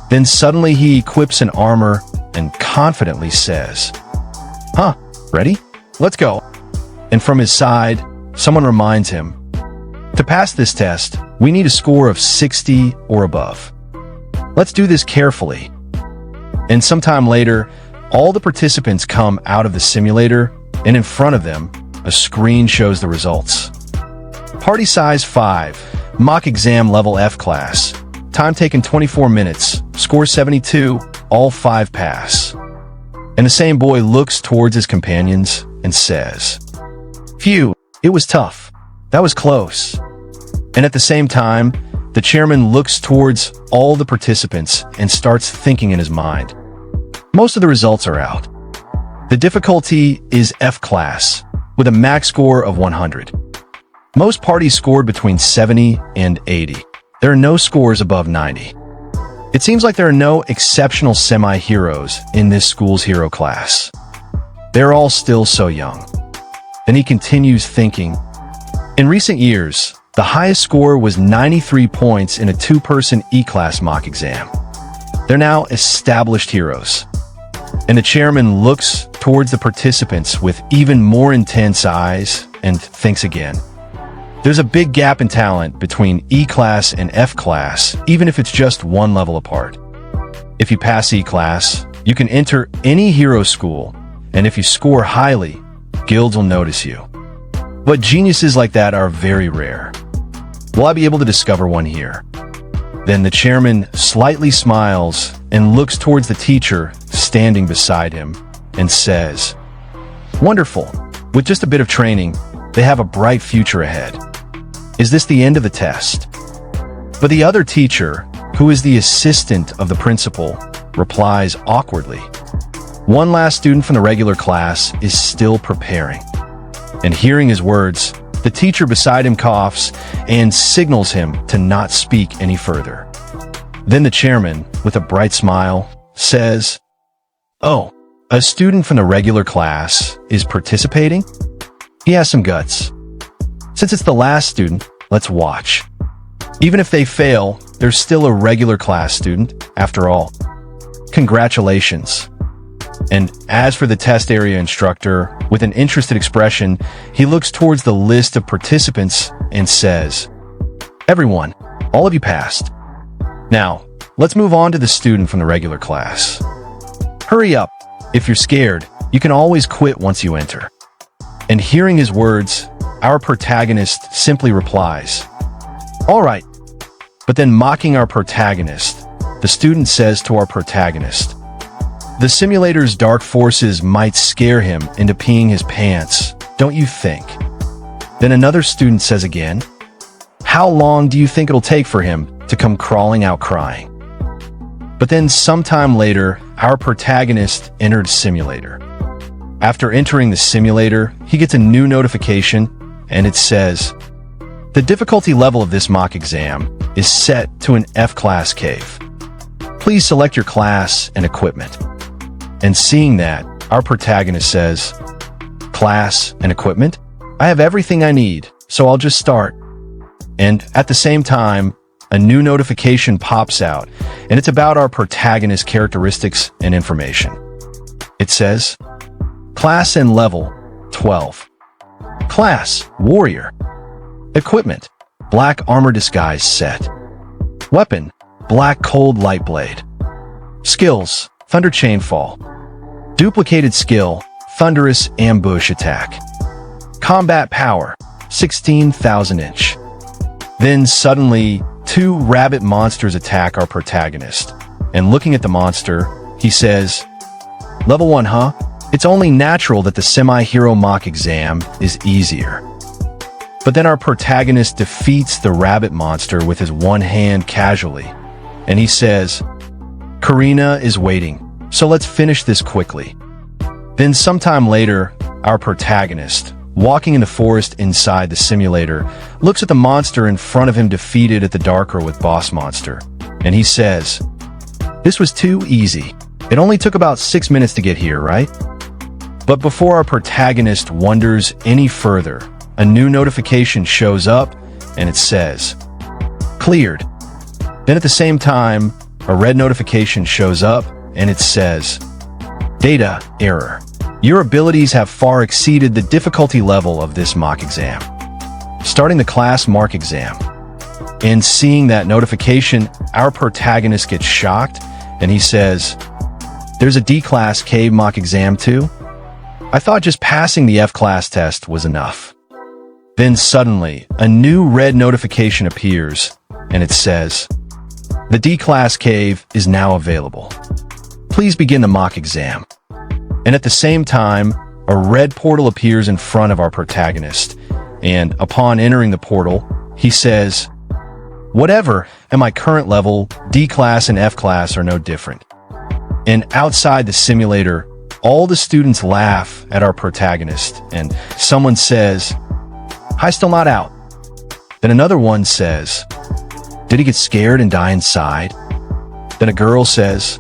Then suddenly he equips an armor and confidently says, "Huh, ready? Let's go." And from his side, someone reminds him, "To pass this test, we need a score of 60 or above. Let's do this carefully." And sometime later, all the participants come out of the simulator, and in front of them, a screen shows the results. Party size 5, mock exam level F class, time taken 24 minutes, score 72, all 5 pass. And the same boy looks towards his companions and says, "Phew, it was tough. That was close." And at the same time, the chairman looks towards all the participants and starts thinking in his mind. Most of the results are out. The difficulty is F class, with a max score of 100. Most parties scored between 70 and 80. There are no scores above 90. It seems like there are no exceptional semi-heroes in this school's hero class. They're all still so young. Then he continues thinking, "In recent years, the highest score was 93 points in a 2-person E-class mock exam. They're now established heroes." And the chairman looks towards the participants with even more intense eyes and thinks again. There's a big gap in talent between E-class and F-class, even if it's just 1 level apart. If you pass E-class, you can enter any hero school, and if you score highly, guilds will notice you. But geniuses like that are very rare. Will I be able to discover one here? Then the chairman slightly smiles and looks towards the teacher standing beside him and says, Wonderful. With just a bit of training, they have a bright future ahead. Is this the end of the test? But the other teacher, who is the assistant of the principal, replies awkwardly. One last student from the regular class is still preparing. And hearing his words, the teacher beside him coughs and signals him to not speak any further. Then the chairman, with a bright smile, says, "Oh, a student from the regular class is participating? He has some guts. Since it's the last student, let's watch. Even if they fail, they're still a regular class student, after all. Congratulations." And as for the test area instructor, with an interested expression, he looks towards the list of participants and says, "Everyone, all of you passed. Now, let's move on to the student from the regular class. Hurry up. If you're scared, you can always quit once you enter." And hearing his words, our protagonist simply replies, "All right." But then mocking our protagonist, the student says to our protagonist, "The simulator's dark forces might scare him into peeing his pants, don't you think?" Then another student says again, "How long do you think it'll take for him to come crawling out crying?" But then sometime later, our protagonist entered simulator. After entering the simulator, he gets a new notification, and it says, "The difficulty level of this mock exam is set to an F-class cave. Please select your class and equipment." And seeing that, our protagonist says, "Class and equipment? I have everything I need, so I'll just start." And at the same time, a new notification pops out, and it's about our protagonist's characteristics and information. It says, "Class and level, 12. Class, warrior. Equipment, black armor disguise set. Weapon, black cold light blade. Skills, thunder chainfall. Duplicated skill, thunderous ambush attack. Combat power, 16,000 inch." Then suddenly, two rabbit monsters attack our protagonist. And looking at the monster, he says, "Level 1, huh? It's only natural that the semi-hero mock exam is easier." But then our protagonist defeats the rabbit monster with his one hand casually. And he says, "Karina is waiting, so let's finish this quickly." Then sometime later, our protagonist, walking in the forest inside the simulator, looks at the monster in front of him defeated at the Darker with boss monster. And he says, "This was too easy. It only took about 6 minutes to get here, right?" But before our protagonist wonders any further, a new notification shows up, and it says, "Cleared." Then at the same time, a red notification shows up, and it says, "Data error. Your abilities have far exceeded the difficulty level of this mock exam. Starting the class mark exam." And seeing that notification, our protagonist gets shocked, and he says, "There's a D-class cave mock exam too? I thought just passing the F-class test was enough." Then suddenly, a new red notification appears, and it says, "The D-class cave is now available. Please begin the mock exam." And at the same time, a red portal appears in front of our protagonist, and upon entering the portal, he says, "Whatever, at my current level, D-class and F-class are no different." And outside the simulator, all the students laugh at our protagonist, and someone says, "Hi, still not out." Then another one says, "Did he get scared and die inside?" Then a girl says,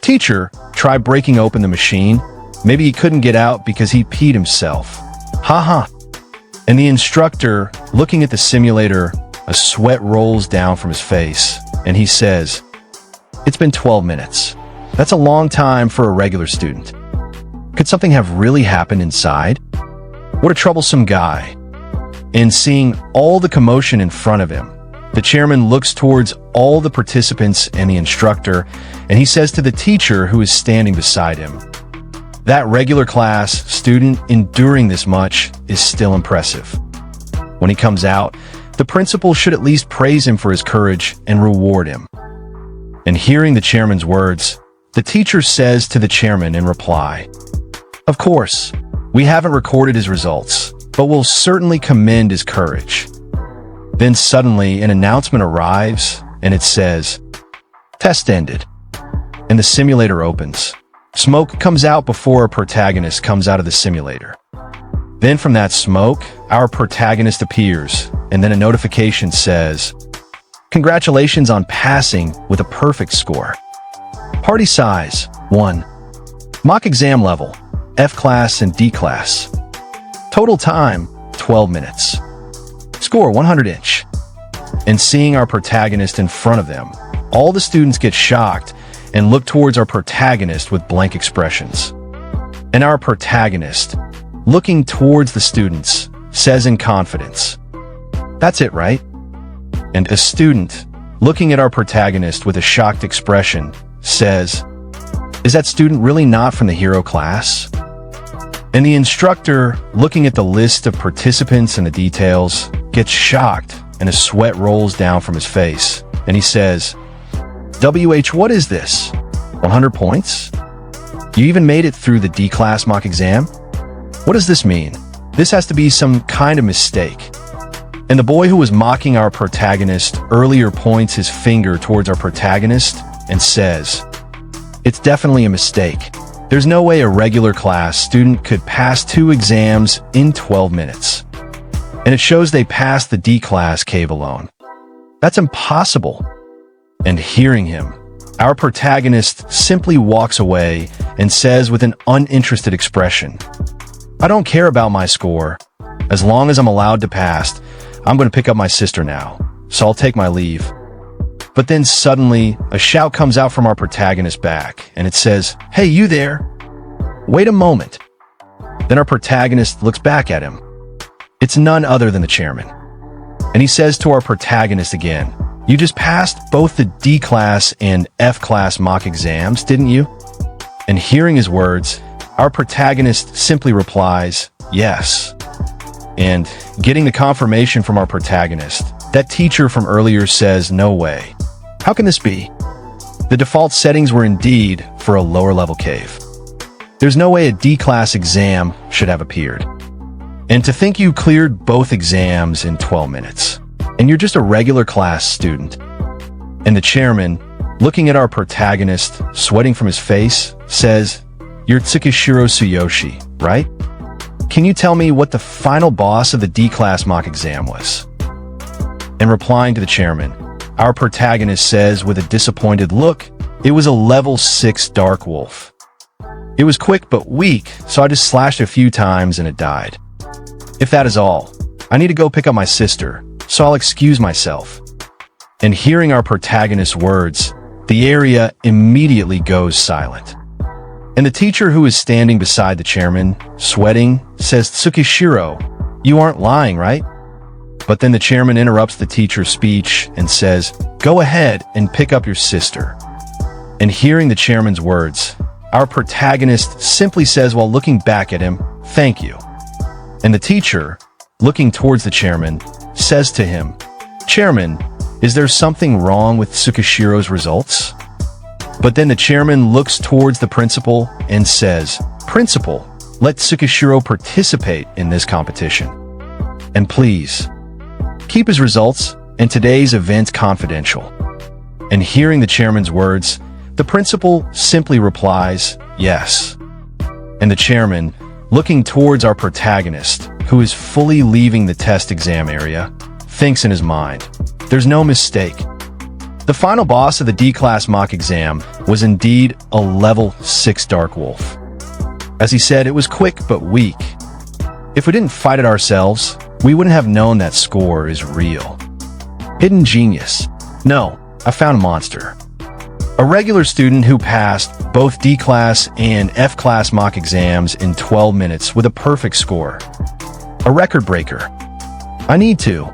"Teacher, try breaking open the machine. Maybe he couldn't get out because he peed himself. Haha." And the instructor, looking at the simulator, a sweat rolls down from his face, and he says, "It's been 12 minutes. That's a long time for a regular student. Could something have really happened inside? What a troublesome guy." And seeing all the commotion in front of him, the chairman looks towards all the participants and the instructor, and he says to the teacher who is standing beside him, "That regular class student enduring this much is still impressive. When he comes out, the principal should at least praise him for his courage and reward him." And hearing the chairman's words, the teacher says to the chairman in reply, "Of course, We haven't recorded his results, but we'll certainly commend his courage. Then suddenly, an announcement arrives, and it says, "Test ended." And the simulator opens. Smoke comes out before our protagonist comes out of the simulator. Then from that smoke, our protagonist appears, and then a notification says, "Congratulations on passing with a perfect score. Party size, 1. Mock exam level, F class and D class. Total time, 12 minutes. Score 100 inch." And seeing our protagonist in front of them, all the students get shocked and look towards our protagonist with blank expressions. And our protagonist, looking towards the students, says in confidence, "That's it, right?" And a student, looking at our protagonist with a shocked expression, says, "Is that student really not from the hero class?" And the instructor, looking at the list of participants and the details, gets shocked and a sweat rolls down from his face. And he says, "WH, what is this? 100 points? You even made it through the D-class mock exam? What does this mean? This has to be some kind of mistake." And the boy who was mocking our protagonist earlier points his finger towards our protagonist and says, "It's definitely a mistake. There's no way a regular class student could pass 2 exams in 12 minutes. And it shows they passed the D-class cave alone. That's impossible." And hearing him, our protagonist simply walks away and says with an uninterested expression, "I don't care about my score. As long as I'm allowed to pass, I'm going to pick up my sister now, so I'll take my leave." But then suddenly, a shout comes out from our protagonist back, and it says, "Hey, you there? Wait a moment." Then our protagonist looks back at him. It's none other than the chairman. And he says to our protagonist again, "You just passed both the D-class and F-class mock exams, didn't you?" And hearing his words, our protagonist simply replies, "Yes." And getting the confirmation from our protagonist, that teacher from earlier says, "No way. How can this be? The default settings were indeed for a lower-level cave. There's no way a D-class exam should have appeared. And to think you cleared both exams in 12 minutes, and you're just a regular class student." And the chairman, looking at our protagonist, sweating from his face, says, "You're Tsuyoshi, right? Can you tell me what the final boss of the D-class mock exam was?" And replying to the chairman, our protagonist says with a disappointed look, "It was a level 6 dark wolf. It was quick but weak, so I just slashed a few times and it died. If that is all, I need to go pick up my sister, so I'll excuse myself." And hearing our protagonist's words, the area immediately goes silent. And the teacher who is standing beside the chairman, sweating, says, "Tsukishiro, you aren't lying, right?" But then the chairman interrupts the teacher's speech and says, "Go ahead and pick up your sister." And hearing the chairman's words, our protagonist simply says while looking back at him, "Thank you." And the teacher, looking towards the chairman, says to him, "Chairman, is there something wrong with Tsukishiro's results?" But then the chairman looks towards the principal and says, "Principal, let Tsukishiro participate in this competition. And please, keep his results and today's event confidential." And hearing the chairman's words, the principal simply replies, "Yes." And the chairman, looking towards our protagonist, who is fully leaving the test exam area, thinks in his mind, "There's no mistake. The final boss of the D-class mock exam was indeed a level 6 dark wolf. As he said, it was quick but weak. If we didn't fight it ourselves, we wouldn't have known that score is real. Hidden genius. No, I found a monster. A regular student who passed both D-class and F-class mock exams in 12 minutes with a perfect score. A record breaker. I need to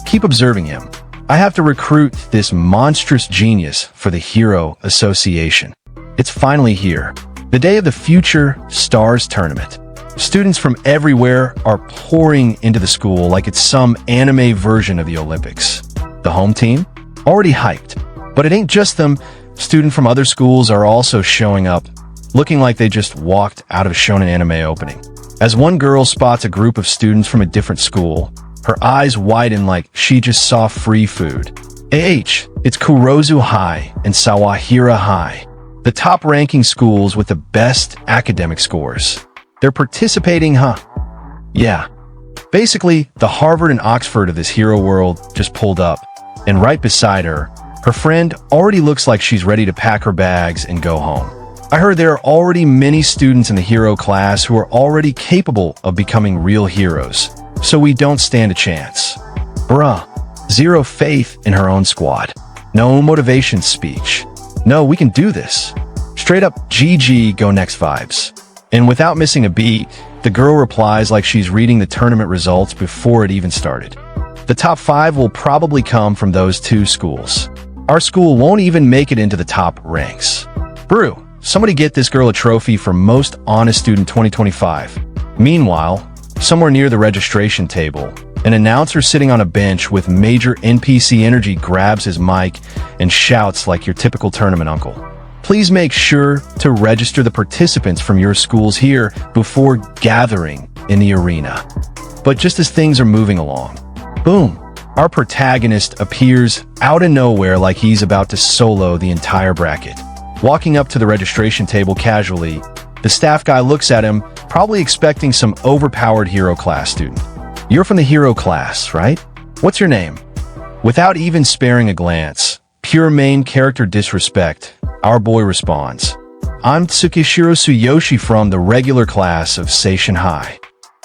keep observing him. I have to recruit this monstrous genius for the Hero Association. It's finally here. The day of the Future Stars Tournament. Students from everywhere are pouring into the school like it's some anime version of the Olympics. The home team? Already hyped. But it ain't just them. Students from other schools are also showing up. looking like they just walked out of a shonen anime opening. As one girl spots a group of students from a different school, her eyes widen like she just saw free food. It's Kurozu High and Sawahira High, the top-ranking schools with the best academic scores. They're participating, huh? Yeah. Basically, the Harvard and Oxford of this hero world just pulled up, and right beside her, her friend already looks like she's ready to pack her bags and go home. I heard there are already many students in the hero class who are already capable of becoming real heroes, so we don't stand a chance. Bruh, zero faith in her own squad. No motivation speech. No, we can do this. Straight up GG go next vibes. And without missing a beat, the girl replies like she's reading the tournament results before it even started. The top 5 will probably come from those 2 schools. Our school won't even make it into the top ranks. Brew, somebody get this girl a trophy for Most Honest Student 2025. Meanwhile, somewhere near the registration table, an announcer sitting on a bench with major NPC energy grabs his mic and shouts like your typical tournament uncle. Please make sure to register the participants from your schools here before gathering in the arena. But just as things are moving along, boom, our protagonist appears out of nowhere like he's about to solo the entire bracket. Walking up to the registration table casually, the staff guy looks at him, probably expecting some overpowered hero class student. You're from the hero class, right? What's your name? Without even sparing a glance, pure main character disrespect, our boy responds, I'm Tsuyoshi from the regular class of Seishin High.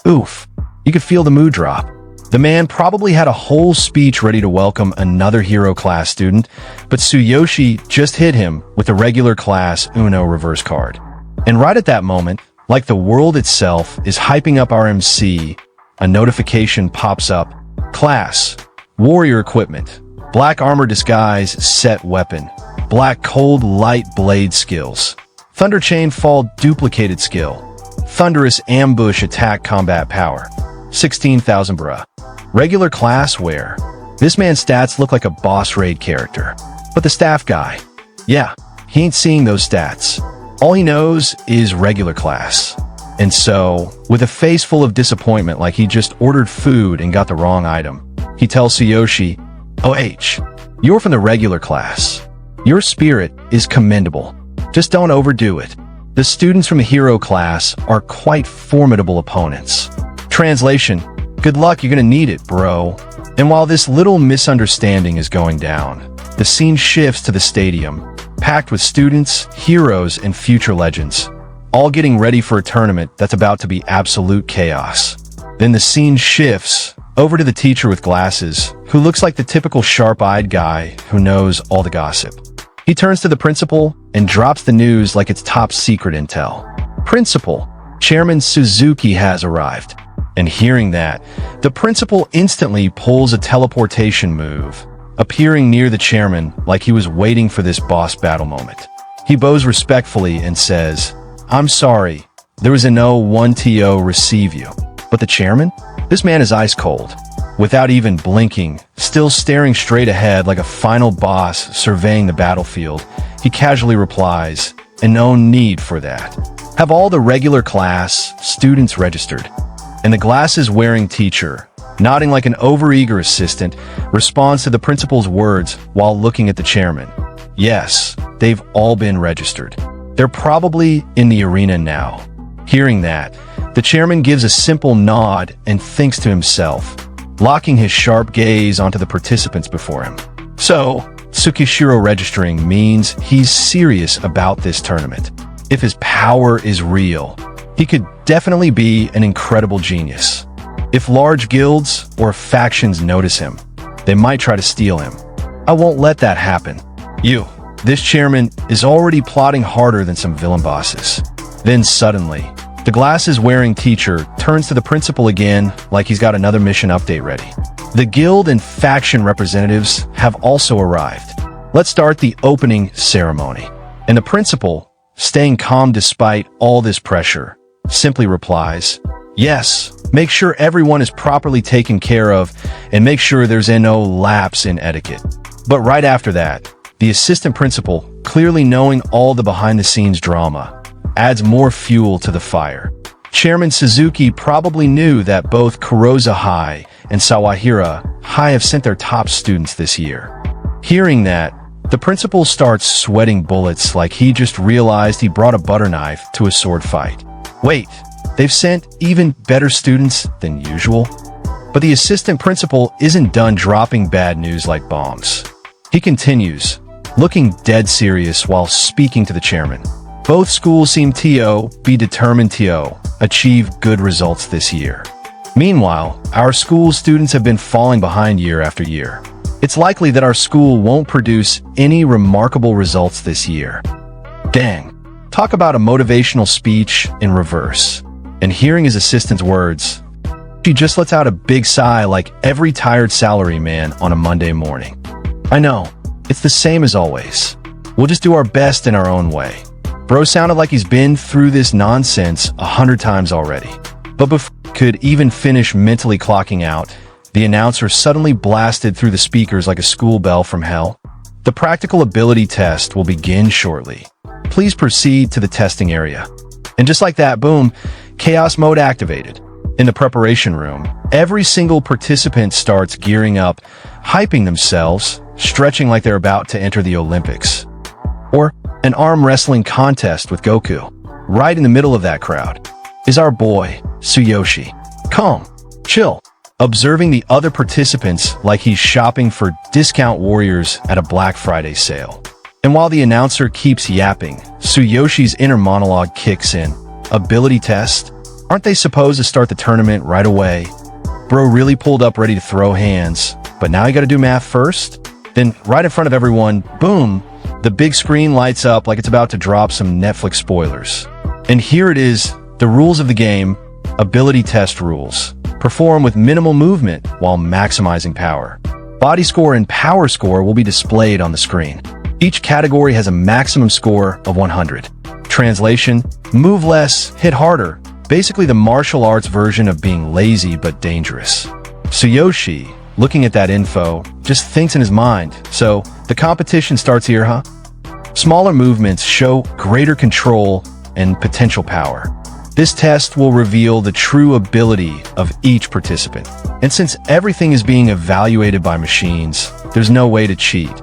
Oof, you could feel the mood drop. The man probably had a whole speech ready to welcome another hero class student, but Tsuyoshi just hit him with a regular class Uno reverse card. And right at that moment, like the world itself is hyping up our MC, a notification pops up. Class, warrior equipment, black armor disguise set weapon, black cold light blade skills, thunder chain fall duplicated skill, thunderous ambush attack combat power, 16,000 bruh. Regular class wear. This man's stats look like a boss raid character. But the staff guy, yeah, he ain't seeing those stats. All he knows is regular class. And so, with a face full of disappointment like he just ordered food and got the wrong item, he tells Tsuyoshi, you're from the regular class. Your spirit is commendable. Just don't overdo it. The students from the hero class are quite formidable opponents. Translation, good luck, you're gonna need it, bro. And while this little misunderstanding is going down, the scene shifts to the stadium, packed with students, heroes, and future legends, all getting ready for a tournament that's about to be absolute chaos. Then the scene shifts over to the teacher with glasses, who looks like the typical sharp-eyed guy who knows all the gossip. He turns to the principal and drops the news like it's top secret intel. Principal, Chairman Suzuki has arrived. And hearing that, the principal instantly pulls a teleportation move, appearing near the chairman like he was waiting for this boss battle moment. He bows respectfully and says, I'm sorry, there was a no 1TO receive you. But the chairman? This man is ice cold. Without even blinking, still staring straight ahead like a final boss surveying the battlefield, he casually replies, and no need for that. Have all the regular class students registered? And the glasses-wearing teacher, nodding like an overeager assistant, responds to the principal's words while looking at the chairman. Yes, they've all been registered. They're probably in the arena now. Hearing that, the chairman gives a simple nod and thinks to himself, locking his sharp gaze onto the participants before him. So, Tsukishiro registering means he's serious about this tournament. If his power is real, he could definitely be an incredible genius. If large guilds or factions notice him, they might try to steal him. I won't let that happen. This chairman is already plotting harder than some villain bosses. Then suddenly, the glasses-wearing teacher turns to the principal again like he's got another mission update ready. The guild and faction representatives have also arrived. Let's start the opening ceremony. And the principal, staying calm despite all this pressure, simply replies, yes, make sure everyone is properly taken care of and make sure there's no lapse in etiquette. But right after that, the assistant principal, clearly knowing all the behind-the-scenes drama, adds more fuel to the fire. Chairman Suzuki probably knew that both Kurosa High and Sawahira High have sent their top students this year. Hearing that, the principal starts sweating bullets like he just realized he brought a butter knife to a sword fight. Wait, they've sent even better students than usual? But the assistant principal isn't done dropping bad news like bombs. He continues, looking dead serious while speaking to the chairman. Both schools seem to be determined to achieve good results this year. Meanwhile, our school's students have been falling behind year after year. It's likely that our school won't produce any remarkable results this year. Dang. Talk about a motivational speech in reverse. And hearing his assistant's words, she just lets out a big sigh like every tired salaryman on a Monday morning. I know, it's the same as always. We'll just do our best in our own way. Bro sounded like he's been through this nonsense 100 times already. But before he could even finish mentally clocking out, the announcer suddenly blasted through the speakers like a school bell from hell. The practical ability test will begin shortly. Please proceed to the testing area. And just like that, boom, chaos mode activated. In the preparation room, every single participant starts gearing up, hyping themselves, stretching like they're about to enter the Olympics. Or an arm wrestling contest with Goku. Right in the middle of that crowd is our boy, Tsuyoshi. Calm, chill, observing the other participants like he's shopping for discount warriors at a Black Friday sale. And while the announcer keeps yapping, Tsuyoshi's inner monologue kicks in. Ability test? Aren't they supposed to start the tournament right away? Bro really pulled up ready to throw hands, but now you gotta do math first? Then right in front of everyone, boom, the big screen lights up like it's about to drop some Netflix spoilers. And here it is, the rules of the game, ability test rules. Perform with minimal movement while maximizing power. Body score and power score will be displayed on the screen. Each category has a maximum score of 100. Translation, move less, hit harder. Basically the martial arts version of being lazy but dangerous. Tsuyoshi, looking at that info, just thinks in his mind, so the competition starts here, huh? Smaller movements show greater control and potential power. This test will reveal the true ability of each participant. And since everything is being evaluated by machines, there's no way to cheat.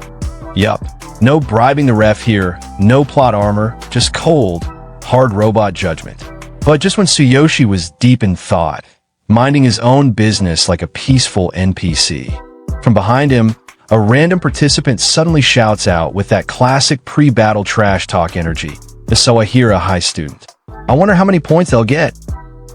Yup, no bribing the ref here, no plot armor, just cold, hard robot judgment. But just when Tsuyoshi was deep in thought, minding his own business like a peaceful NPC, from behind him, a random participant suddenly shouts out with that classic pre-battle trash talk energy, the Sawahira High student. I wonder how many points they'll get.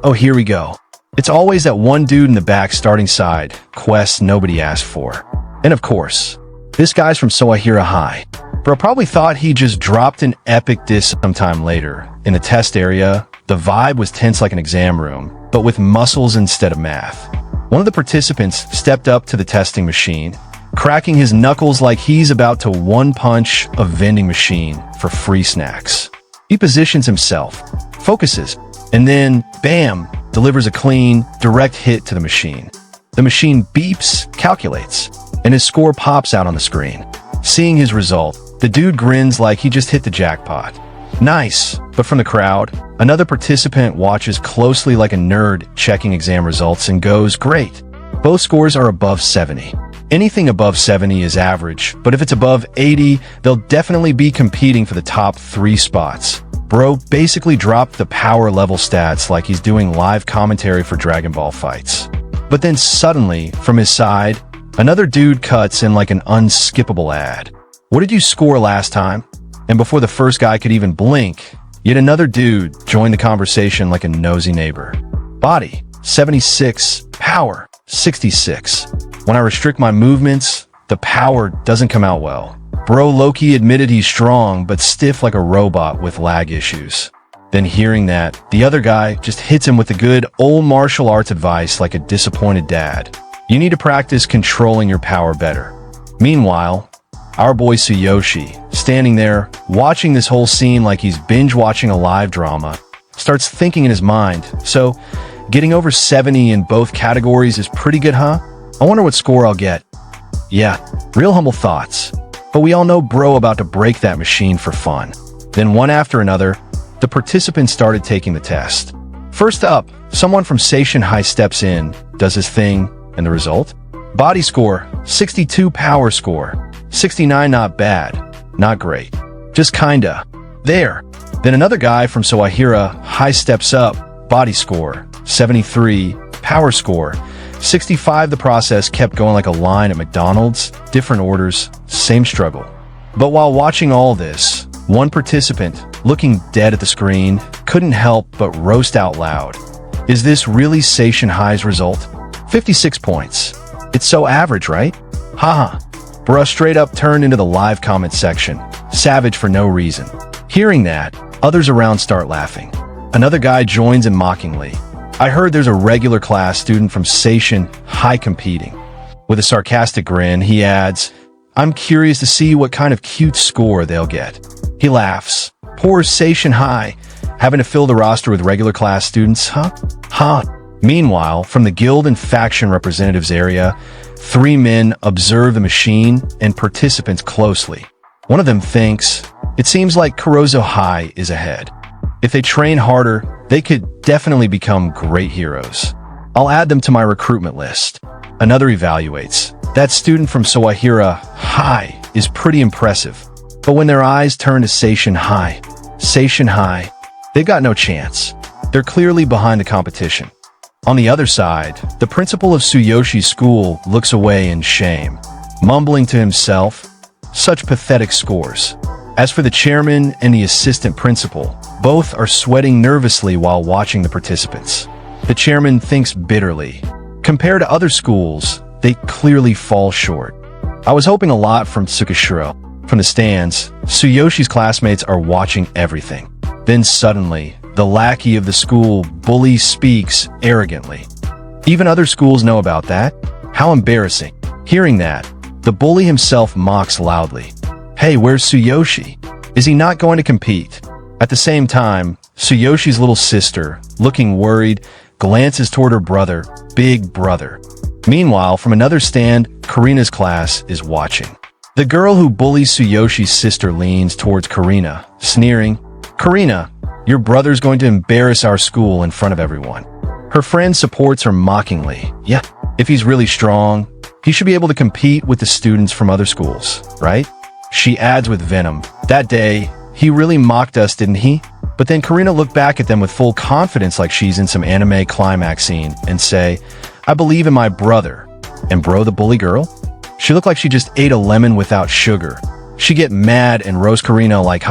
Oh, here we go. It's always that one dude in the back starting side, quests nobody asked for. And of course, this guy's from Sawahira High. Bro probably thought he just dropped an epic diss sometime later. In the test area, the vibe was tense like an exam room, but with muscles instead of math. One of the participants stepped up to the testing machine, cracking his knuckles like he's about to one-punch a vending machine for free snacks. He positions himself, focuses, and then, bam, delivers a clean, direct hit to the machine. The machine beeps, calculates, and his score pops out on the screen. Seeing his result, the dude grins like he just hit the jackpot. Nice, but from the crowd, another participant watches closely like a nerd checking exam results and goes, great. Both scores are above 70. Anything above 70 is average, but if it's above 80, they'll definitely be competing for the top 3 spots. Bro basically dropped the power level stats like he's doing live commentary for Dragon Ball fights. But then suddenly, from his side, another dude cuts in like an unskippable ad. What did you score last time? And before the first guy could even blink, yet another dude joined the conversation like a nosy neighbor. Body, 76. Power, 66. When I restrict my movements, the power doesn't come out well. Bro Loki admitted he's strong, but stiff like a robot with lag issues. Then hearing that, the other guy just hits him with the good old martial arts advice like a disappointed dad. You need to practice controlling your power better. Meanwhile, our boy Tsuyoshi, standing there, watching this whole scene like he's binge-watching a live drama, starts thinking in his mind, so getting over 70 in both categories is pretty good, huh? I wonder what score I'll get. Yeah, real humble thoughts. But we all know bro about to break that machine for fun. Then one after another, the participants started taking the test. First up, someone from Seishin High steps in, does his thing, and the result? Body score, 62. Power score, 69. Not bad, not great, just kinda. There. Then another guy from Sawahira High steps up, body score, 73. Power score, 65. The process kept going like a line at McDonald's, different orders, same struggle. But while watching all this, one participant, looking dead at the screen, couldn't help but roast out loud. Is this really Seishin High's result? 56 points. It's so average, right? Haha. Bruh straight up turned into the live comment section, savage for no reason. Hearing that, others around start laughing. Another guy joins in mockingly. I heard there's a regular class student from Seishin High competing. With a sarcastic grin, he adds, I'm curious to see what kind of cute score they'll get. He laughs. Poor Seishin High, having to fill the roster with regular class students, huh? Huh. Meanwhile, from the guild and faction representatives area, 3 men observe the machine and participants closely. One of them thinks, it seems like Kurozo High is ahead. If they train harder, they could definitely become great heroes. I'll add them to my recruitment list. Another evaluates. That student from Sawahira High is pretty impressive. But when their eyes turn to Seishin High, they've got no chance. They're clearly behind the competition. On the other side, the principal of Tsuyoshi school looks away in shame, mumbling to himself, such pathetic scores. As for the chairman and the assistant principal, both are sweating nervously while watching the participants. The chairman thinks bitterly. Compared to other schools, they clearly fall short. I was hoping a lot from Tsukishiro. From the stands, Tsuyoshi's classmates are watching everything. Then suddenly, the lackey of the school bully speaks arrogantly. Even other schools know about that? How embarrassing. Hearing that, the bully himself mocks loudly. Hey, where's Tsuyoshi? Is he not going to compete? At the same time, Tsuyoshi's little sister, looking worried, glances toward her brother, big brother. Meanwhile, from another stand, Karina's class is watching. The girl who bullies Tsuyoshi's sister leans towards Karina, sneering, Karina, your brother's going to embarrass our school in front of everyone. Her friend supports her mockingly. Yeah, if he's really strong, he should be able to compete with the students from other schools, right? She adds with venom, that day, he really mocked us, didn't he? But then Karina looked back at them with full confidence like she's in some anime climax scene and say, I believe in my brother. And bro, the bully girl? She looked like she just ate a lemon without sugar. She get mad and roast Karina like,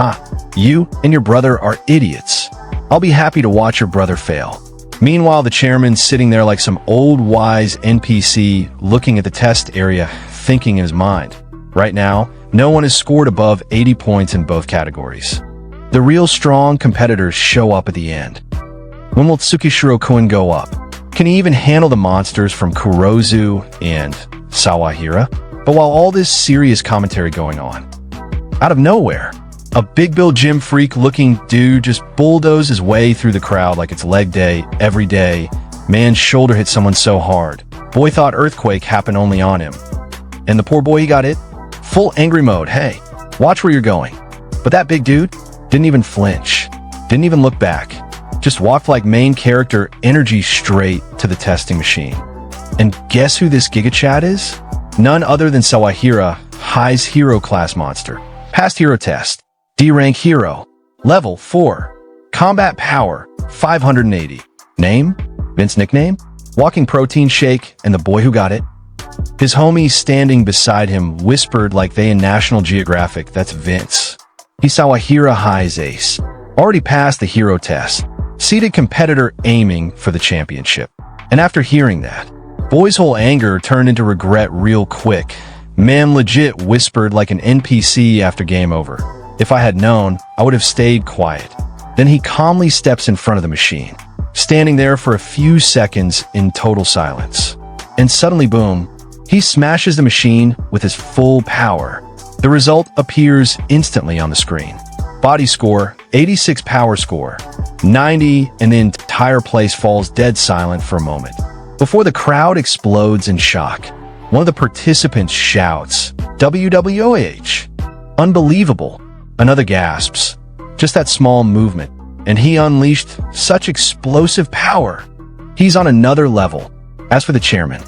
you and your brother are idiots. I'll be happy to watch your brother fail. Meanwhile, the chairman's sitting there like some old wise NPC looking at the test area, thinking in his mind. Right now, no one has scored above 80 points in both categories. The real strong competitors show up at the end. When will Tsukishiro-kun go up? Can he even handle the monsters from Kurozu and Sawahira? But while all this serious commentary going on, out of nowhere, a big Bill gym freak looking dude just bulldozed his way through the crowd like it's leg day every day. Man's shoulder hit someone so hard. Boy thought earthquake happened only on him. And the poor boy, he got it. Full angry mode. Hey, watch where you're going. But that big dude didn't even flinch. Didn't even look back. Just walked like main character energy straight to the testing machine. And guess who this Giga Chad is? None other than Sawahira High's hero class monster. Past hero test. D rank hero. Level 4. Combat power 580. Name? Vince nickname? Walking protein shake and the boy who got it. His homie standing beside him whispered like they in National Geographic, that's Vince. He's Sawahira High's ace. Already passed the hero test. Seated competitor aiming for the championship. And after hearing that, boy's whole anger turned into regret real quick. Man legit whispered like an NPC after game over. If I had known, I would have stayed quiet. Then he calmly steps in front of the machine, standing there for a few seconds in total silence. And suddenly, boom, he smashes the machine with his full power. The result appears instantly on the screen. Body score, 86. Power score, 90, and the entire place falls dead silent for a moment. Before the crowd explodes in shock, one of the participants shouts, WWOH! Unbelievable! Another gasps. Just that small movement, and he unleashed such explosive power. He's on another level. As for the chairman,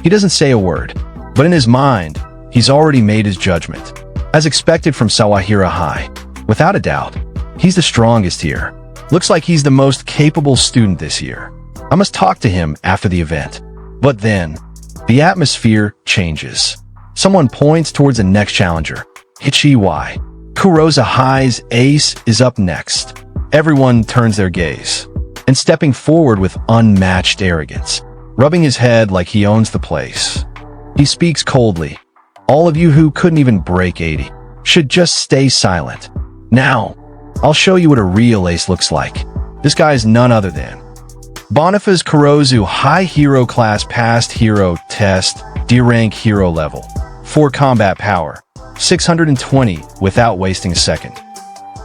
he doesn't say a word, but in his mind, he's already made his judgment. As expected from Sawahira High, without a doubt, he's the strongest here. Looks like he's the most capable student this year. I must talk to him after the event. But then, the atmosphere changes. Someone points towards the next challenger. Hichiwai. Kurosa High's ace is up next. Everyone turns their gaze, and stepping forward with unmatched arrogance, rubbing his head like he owns the place. He speaks coldly. All of you who couldn't even break 80 should just stay silent. Now, I'll show you what a real ace looks like. This guy is none other than Boniface Kurozu High Hero Class Past Hero Test D Rank Hero Level 4 Combat Power 620 without wasting a second.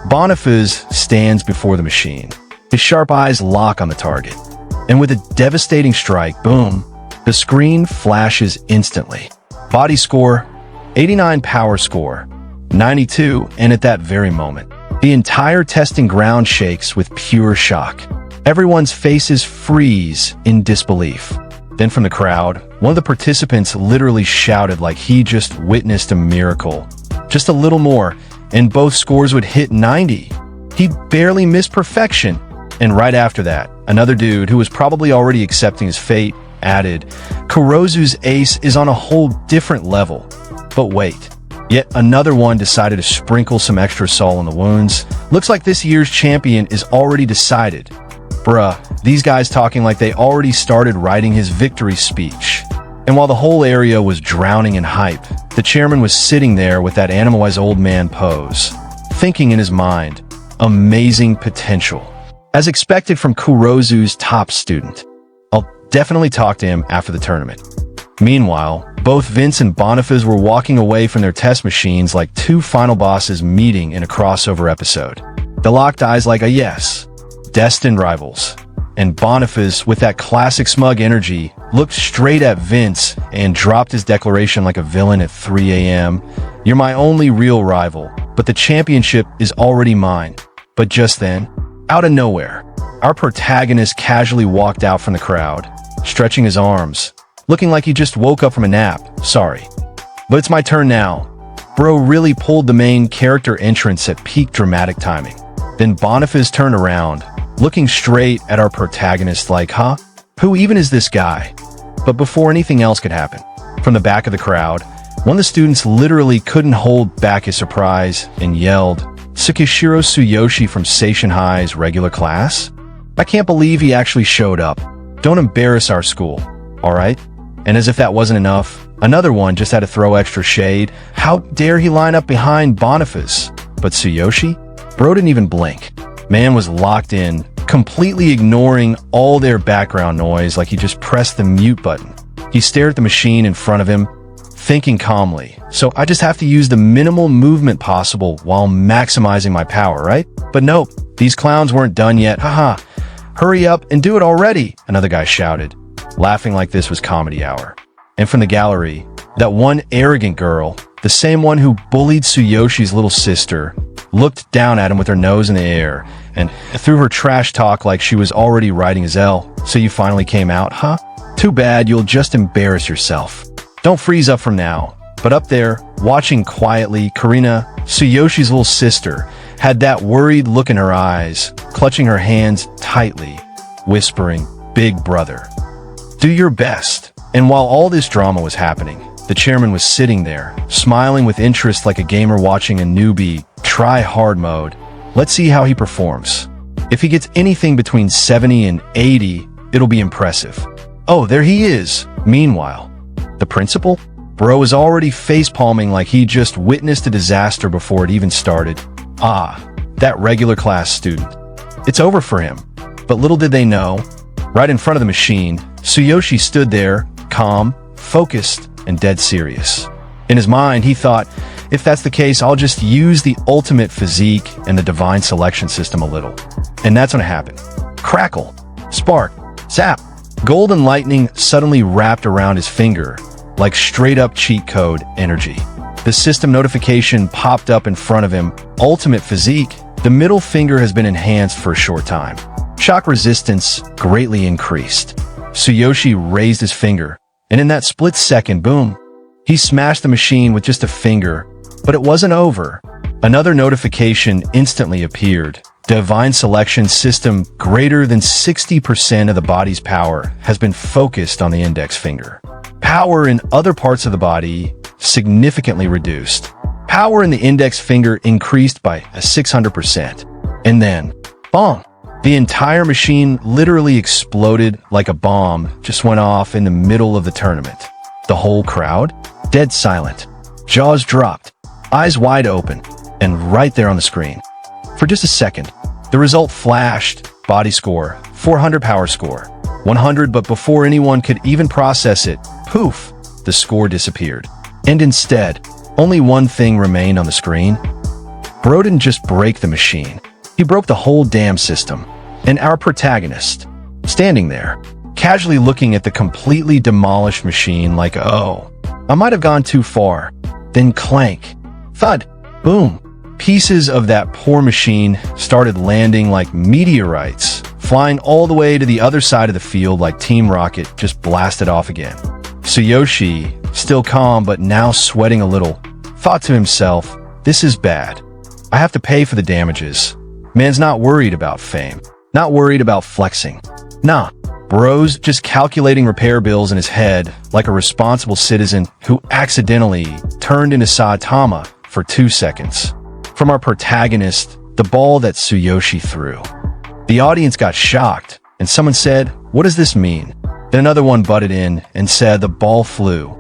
Boniface stands before the machine. His sharp eyes lock on the target. And with a devastating strike, boom, the screen flashes instantly. Body score, 89, power score, 92, and at that very moment, the entire testing ground shakes with pure shock. Everyone's faces freeze in disbelief. Then from the crowd, one of the participants literally shouted like he just witnessed a miracle. Just a little more, and both scores would hit 90. He barely missed perfection. And right after that, another dude who was probably already accepting his fate added, Kurozu's ace is on a whole different level. But wait, yet another one decided to sprinkle some extra salt on the wounds. Looks like this year's champion is already decided. Bruh, these guys talking like they already started writing his victory speech. And while the whole area was drowning in hype, the chairman was sitting there with that animalized old man pose, thinking in his mind, amazing potential. As expected from Kurozu's top student. I'll definitely talk to him after the tournament. Meanwhile, both Vince and Boniface were walking away from their test machines like two final bosses meeting in a crossover episode. The locked eyes like a yes. Destined rivals. And Boniface, with that classic smug energy, looked straight at Vince and dropped his declaration like a villain at 3 a.m. You're my only real rival, but the championship is already mine. But just then, out of nowhere, our protagonist casually walked out from the crowd, stretching his arms, looking like he just woke up from a nap. Sorry, but it's my turn now. Bro really pulled the main character entrance at peak dramatic timing. Then Boniface turned around, looking straight at our protagonist like, huh? Who even is this guy? But before anything else could happen, from the back of the crowd, one of the students literally couldn't hold back his surprise and yelled, Tsukishiro Tsuyoshi from Seishin High's regular class? I can't believe he actually showed up. Don't embarrass our school, alright? And as if that wasn't enough, another one just had to throw extra shade. How dare he line up behind Boniface? But Tsuyoshi? Bro didn't even blink. Man was locked in, completely ignoring all their background noise like he just pressed the mute button. He stared at the machine in front of him, thinking calmly, so I just have to use the minimal movement possible while maximizing my power, right? But nope, these clowns weren't done yet, haha. Hurry up and do it already, another guy shouted, laughing like this was comedy hour. And from the gallery, that one arrogant girl, the same one who bullied Tsuyoshi's little sister, looked down at him with her nose in the air and threw her trash talk like she was already writing his L. So you finally came out, huh? Too bad, you'll just embarrass yourself. Don't freeze up from now. But up there, watching quietly, Karina, Tsuyoshi's little sister, had that worried look in her eyes, clutching her hands tightly, whispering, Big brother, do your best. And while all this drama was happening, the chairman was sitting there, smiling with interest like a gamer watching a newbie try hard mode. Let's see how he performs. If he gets anything between 70 and 80, it'll be impressive. Oh, there he is. Meanwhile, the principal? Bro is already facepalming like he just witnessed a disaster before it even started. Ah, that regular class student. It's over for him. But little did they know, right in front of the machine, Tsuyoshi stood there, calm, focused, and dead serious. In his mind, he thought, if that's the case, I'll just use the ultimate physique and the divine selection system a little. And that's when it happened. Crackle, spark, zap. Golden lightning suddenly wrapped around his finger, like straight-up cheat code energy. The system notification popped up in front of him. Ultimate physique. The middle finger has been enhanced for a short time. Shock resistance greatly increased. Tsuyoshi raised his finger, and in that split second, boom, he smashed the machine with just a finger. But it wasn't over. Another notification instantly appeared. Divine selection system greater than 60% of the body's power has been focused on the index finger. Power in other parts of the body significantly reduced. Power in the index finger increased by 600%. And then, bong! The entire machine literally exploded like a bomb just went off in the middle of the tournament. The whole crowd, dead silent. Jaws dropped, eyes wide open, and right there on the screen. For just a second, the result flashed. Body score, 400 power score, 100, but before anyone could even process it, poof, the score disappeared. And instead, only one thing remained on the screen. Bro didn't just break the machine. He broke the whole damn system. And our protagonist, standing there, casually looking at the completely demolished machine like, oh, I might have gone too far. Then clank, thud, boom. Pieces of that poor machine started landing like meteorites, flying all the way to the other side of the field like Team Rocket just blasted off again. Tsuyoshi, still calm but now sweating a little, thought to himself, this is bad. I have to pay for the damages. Man's not worried about fame, not worried about flexing. Nah, bro's just calculating repair bills in his head like a responsible citizen who accidentally turned into Saitama for 2 seconds. From our protagonist, the ball that Tsuyoshi threw. The audience got shocked, and someone said, what does this mean? Then another one butted in and said the ball flew.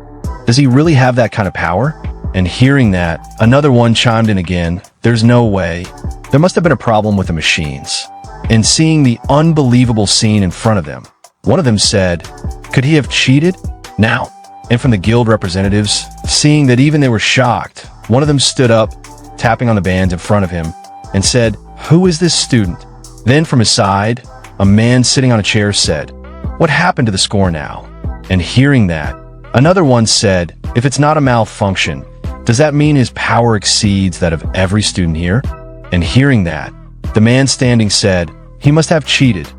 Does he really have that kind of power? And hearing that, another one chimed in again, there's no way. There must have been a problem with the machines. And seeing the unbelievable scene in front of them, one of them said, could he have cheated? Now. And from the guild representatives, seeing that even they were shocked, one of them stood up, tapping on the bands in front of him, and said, who is this student? Then from his side, a man sitting on a chair said, what happened to the score now? And hearing that, another one said, if it's not a malfunction, does that mean his power exceeds that of every student here? And hearing that, the man standing said, he must have cheated,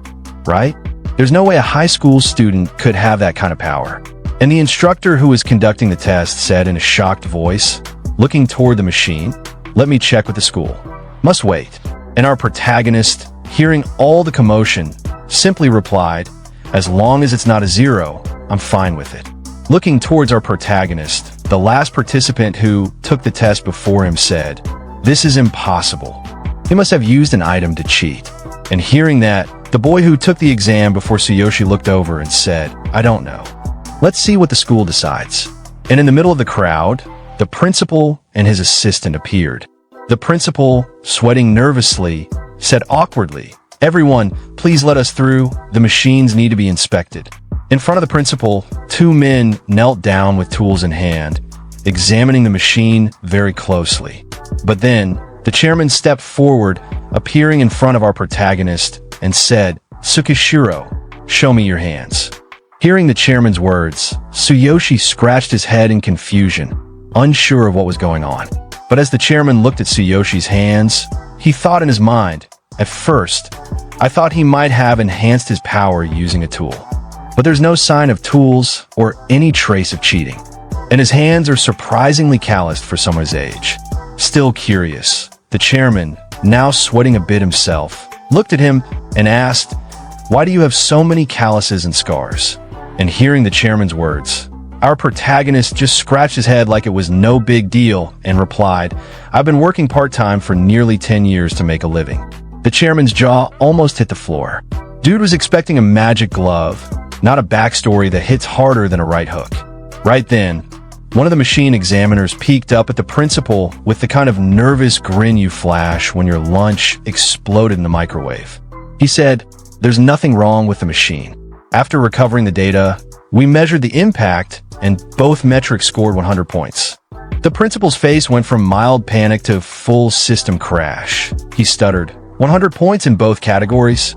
right? There's no way a high school student could have that kind of power. And the instructor who was conducting the test said in a shocked voice, looking toward the machine, let me check with the school. Must wait. And our protagonist, hearing all the commotion, simply replied, as long as it's not a 0, I'm fine with it. Looking towards our protagonist, the last participant who took the test before him said, this is impossible. He must have used an item to cheat. And hearing that, the boy who took the exam before Tsuyoshi looked over and said, I don't know. Let's see what the school decides. And in the middle of the crowd, the principal and his assistant appeared. The principal, sweating nervously, said awkwardly, everyone, please let us through. The machines need to be inspected. In front of the principal, 2 men knelt down with tools in hand, examining the machine very closely. But then, the chairman stepped forward, appearing in front of our protagonist, and said, Tsukishiro, show me your hands. Hearing the chairman's words, Tsuyoshi scratched his head in confusion, unsure of what was going on. But as the chairman looked at Tsuyoshi's hands, he thought in his mind, at first, I thought he might have enhanced his power using a tool. But there's no sign of tools or any trace of cheating. And his hands are surprisingly calloused for someone's age. Still curious, the chairman, now sweating a bit himself, looked at him and asked, why do you have so many calluses and scars? And hearing the chairman's words, our protagonist just scratched his head like it was no big deal and replied, I've been working part-time for nearly 10 years to make a living. The chairman's jaw almost hit the floor. Dude was expecting a magic glove, not a backstory that hits harder than a right hook. Right then, one of the machine examiners peeked up at the principal with the kind of nervous grin you flash when your lunch exploded in the microwave. He said, there's nothing wrong with the machine. After recovering the data, we measured the impact and both metrics scored 100 points. The principal's face went from mild panic to full system crash. He stuttered, 100 points in both categories?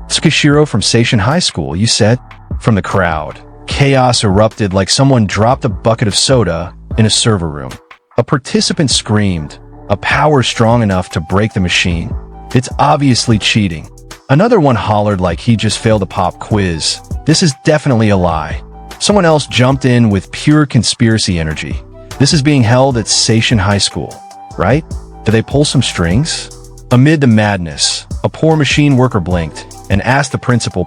Tsukishiro from Seishin High School, you said? From the crowd, chaos erupted like someone dropped a bucket of soda in a server room. A participant screamed, a power strong enough to break the machine. It's obviously cheating. Another one hollered like he just failed a pop quiz. This is definitely a lie. Someone else jumped in with pure conspiracy energy. This is being held at Seishin High School, right? Do they pull some strings? Amid the madness, a poor machine worker blinked and asked the principal,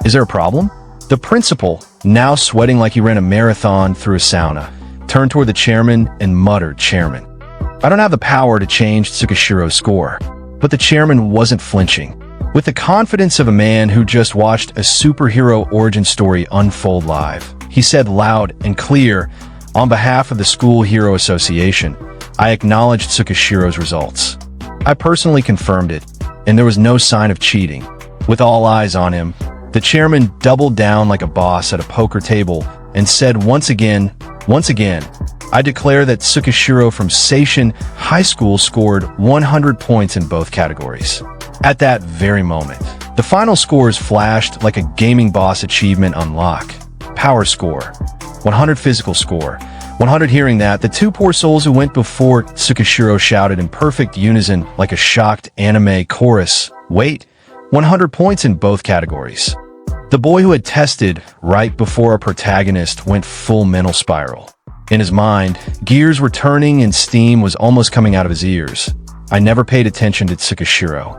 is there a problem? The principal, now sweating like he ran a marathon through a sauna, turned toward the chairman and muttered, Chairman, I don't have the power to change Tsukishiro's score. But the chairman wasn't flinching. With the confidence of a man who just watched a superhero origin story unfold live, he said loud and clear, on behalf of the School Hero Association, I acknowledged Tsukishiro's results. I personally confirmed it, and there was no sign of cheating. With all eyes on him, the chairman doubled down like a boss at a poker table and said once again, I declare that Tsukishiro from Seishin High School scored 100 points in both categories. At that very moment, the final scores flashed like a gaming boss achievement unlock. Power score, 100 physical score, 100. Hearing that, the two poor souls who went before Tsukishiro shouted in perfect unison like a shocked anime chorus, wait, 100 points in both categories. The boy who had tested right before our protagonist went full mental spiral. In his mind, gears were turning and steam was almost coming out of his ears. I never paid attention to Tsukishiro.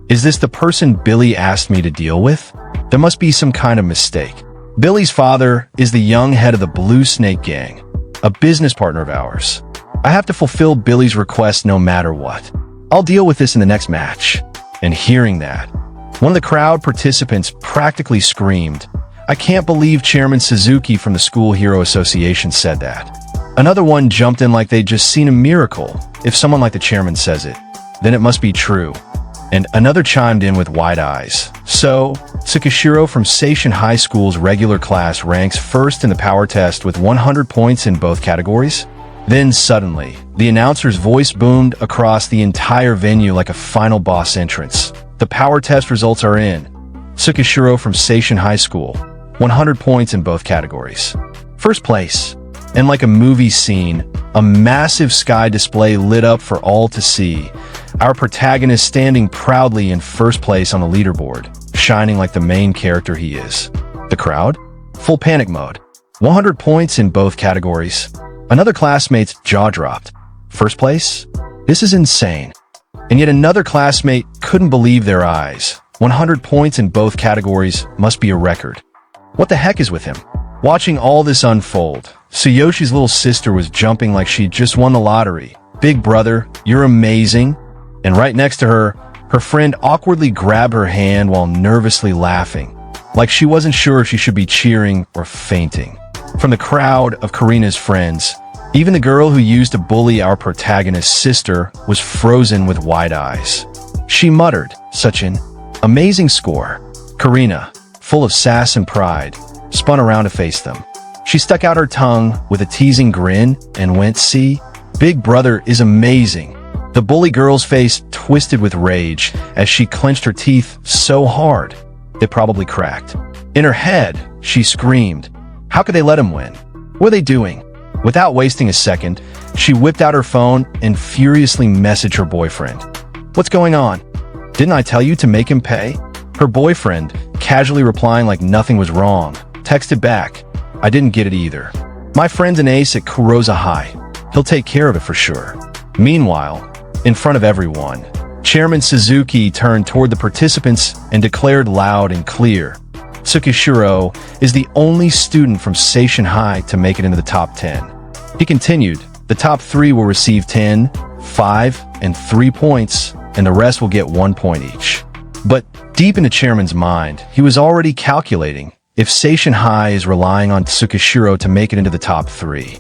Is this the person Billy asked me to deal with? There must be some kind of mistake. Billy's father is the young head of the Blue Snake Gang, a business partner of ours. I have to fulfill Billy's request no matter what. I'll deal with this in the next match. And hearing that, one of the crowd participants practically screamed, I can't believe Chairman Suzuki from the School Hero Association said that. Another one jumped in like they'd just seen a miracle. If someone like the chairman says it, then it must be true. And another chimed in with wide eyes. So, Tsukishiro from Seishin High School's regular class ranks first in the power test with 100 points in both categories? Then suddenly, the announcer's voice boomed across the entire venue like a final boss entrance. The power test results are in. Tsukishiro from Seishin High School, 100 points in both categories. First place. And like a movie scene, a massive sky display lit up for all to see. Our protagonist standing proudly in first place on the leaderboard, shining like the main character he is. The crowd? Full panic mode. 100 points in both categories. Another classmate's jaw dropped. First place? This is insane. And yet another classmate couldn't believe their eyes. 100 points in both categories must be a record. What the heck is with him? Watching all this unfold, Tsuyoshi's little sister was jumping like she'd just won the lottery. Big brother, you're amazing. And right next to her, her friend awkwardly grabbed her hand while nervously laughing, like she wasn't sure if she should be cheering or fainting. From the crowd of Karina's friends, even the girl who used to bully our protagonist's sister was frozen with wide eyes. She muttered, such an amazing score. Karina, full of sass and pride, spun around to face them. She stuck out her tongue with a teasing grin and went, see, Big Brother is amazing. The bully girl's face twisted with rage as she clenched her teeth so hard, it probably cracked. In her head, she screamed, how could they let him win? What are they doing? Without wasting a second, she whipped out her phone and furiously messaged her boyfriend. What's going on? Didn't I tell you to make him pay? Her boyfriend, casually replying like nothing was wrong, texted back, I didn't get it either. My friend's an ace at Kurosa High. He'll take care of it for sure. Meanwhile, in front of everyone, Chairman Suzuki turned toward the participants and declared loud and clear, Tsukishiro is the only student from Seishin High to make it into the top 10. He continued, the top 3 will receive 10, 5, and 3 points, and the rest will get 1 point each. But deep in the chairman's mind, he was already calculating if Seishin High is relying on Tsukishiro to make it into the top 3.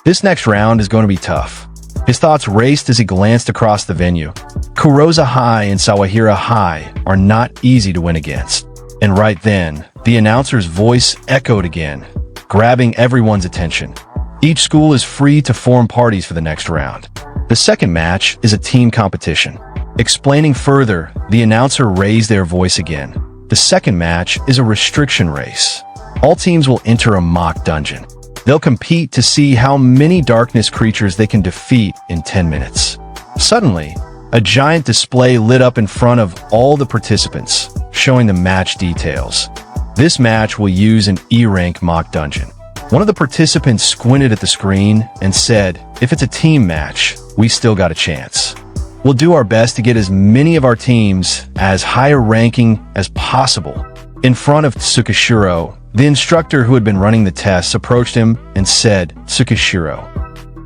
This next round is going to be tough. His thoughts raced as he glanced across the venue. Kurosa High and Sawahira High are not easy to win against. And right then, the announcer's voice echoed again, grabbing everyone's attention. Each school is free to form parties for the next round. The second match is a team competition. Explaining further, the announcer raised their voice again. The second match is a restriction race. All teams will enter a mock dungeon. They'll compete to see how many darkness creatures they can defeat in 10 minutes. Suddenly, A giant display lit up in front of all the participants, showing the match details. This match will use an E-rank mock dungeon. One of the participants squinted at the screen and said, "If it's a team match, we still got a chance. We'll do our best to get as many of our teams as higher ranking as possible." In front of Tsukishiro, the instructor who had been running the tests approached him and said, "Tsukishiro,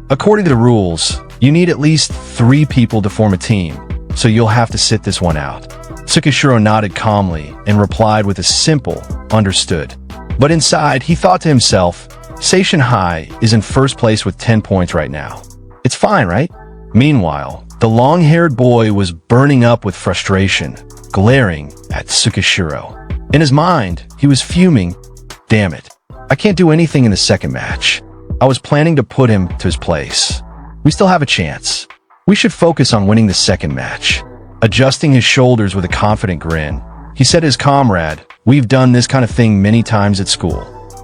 according to the rules, you need at least 3 people to form a team, so you'll have to sit this one out." Tsukishiro nodded calmly and replied with a simple, "Understood." But inside, he thought to himself, Seishin High is in first place with 10 points right now. It's fine, right? Meanwhile, the long-haired boy was burning up with frustration, glaring at Tsukishiro. In his mind, he was fuming. Damn it. I can't do anything in the second match. I was planning to put him to his place. We still have a chance. We should focus on winning the second match. Adjusting his shoulders with a confident grin, he said to his comrade, "We've done this kind of thing many times at school.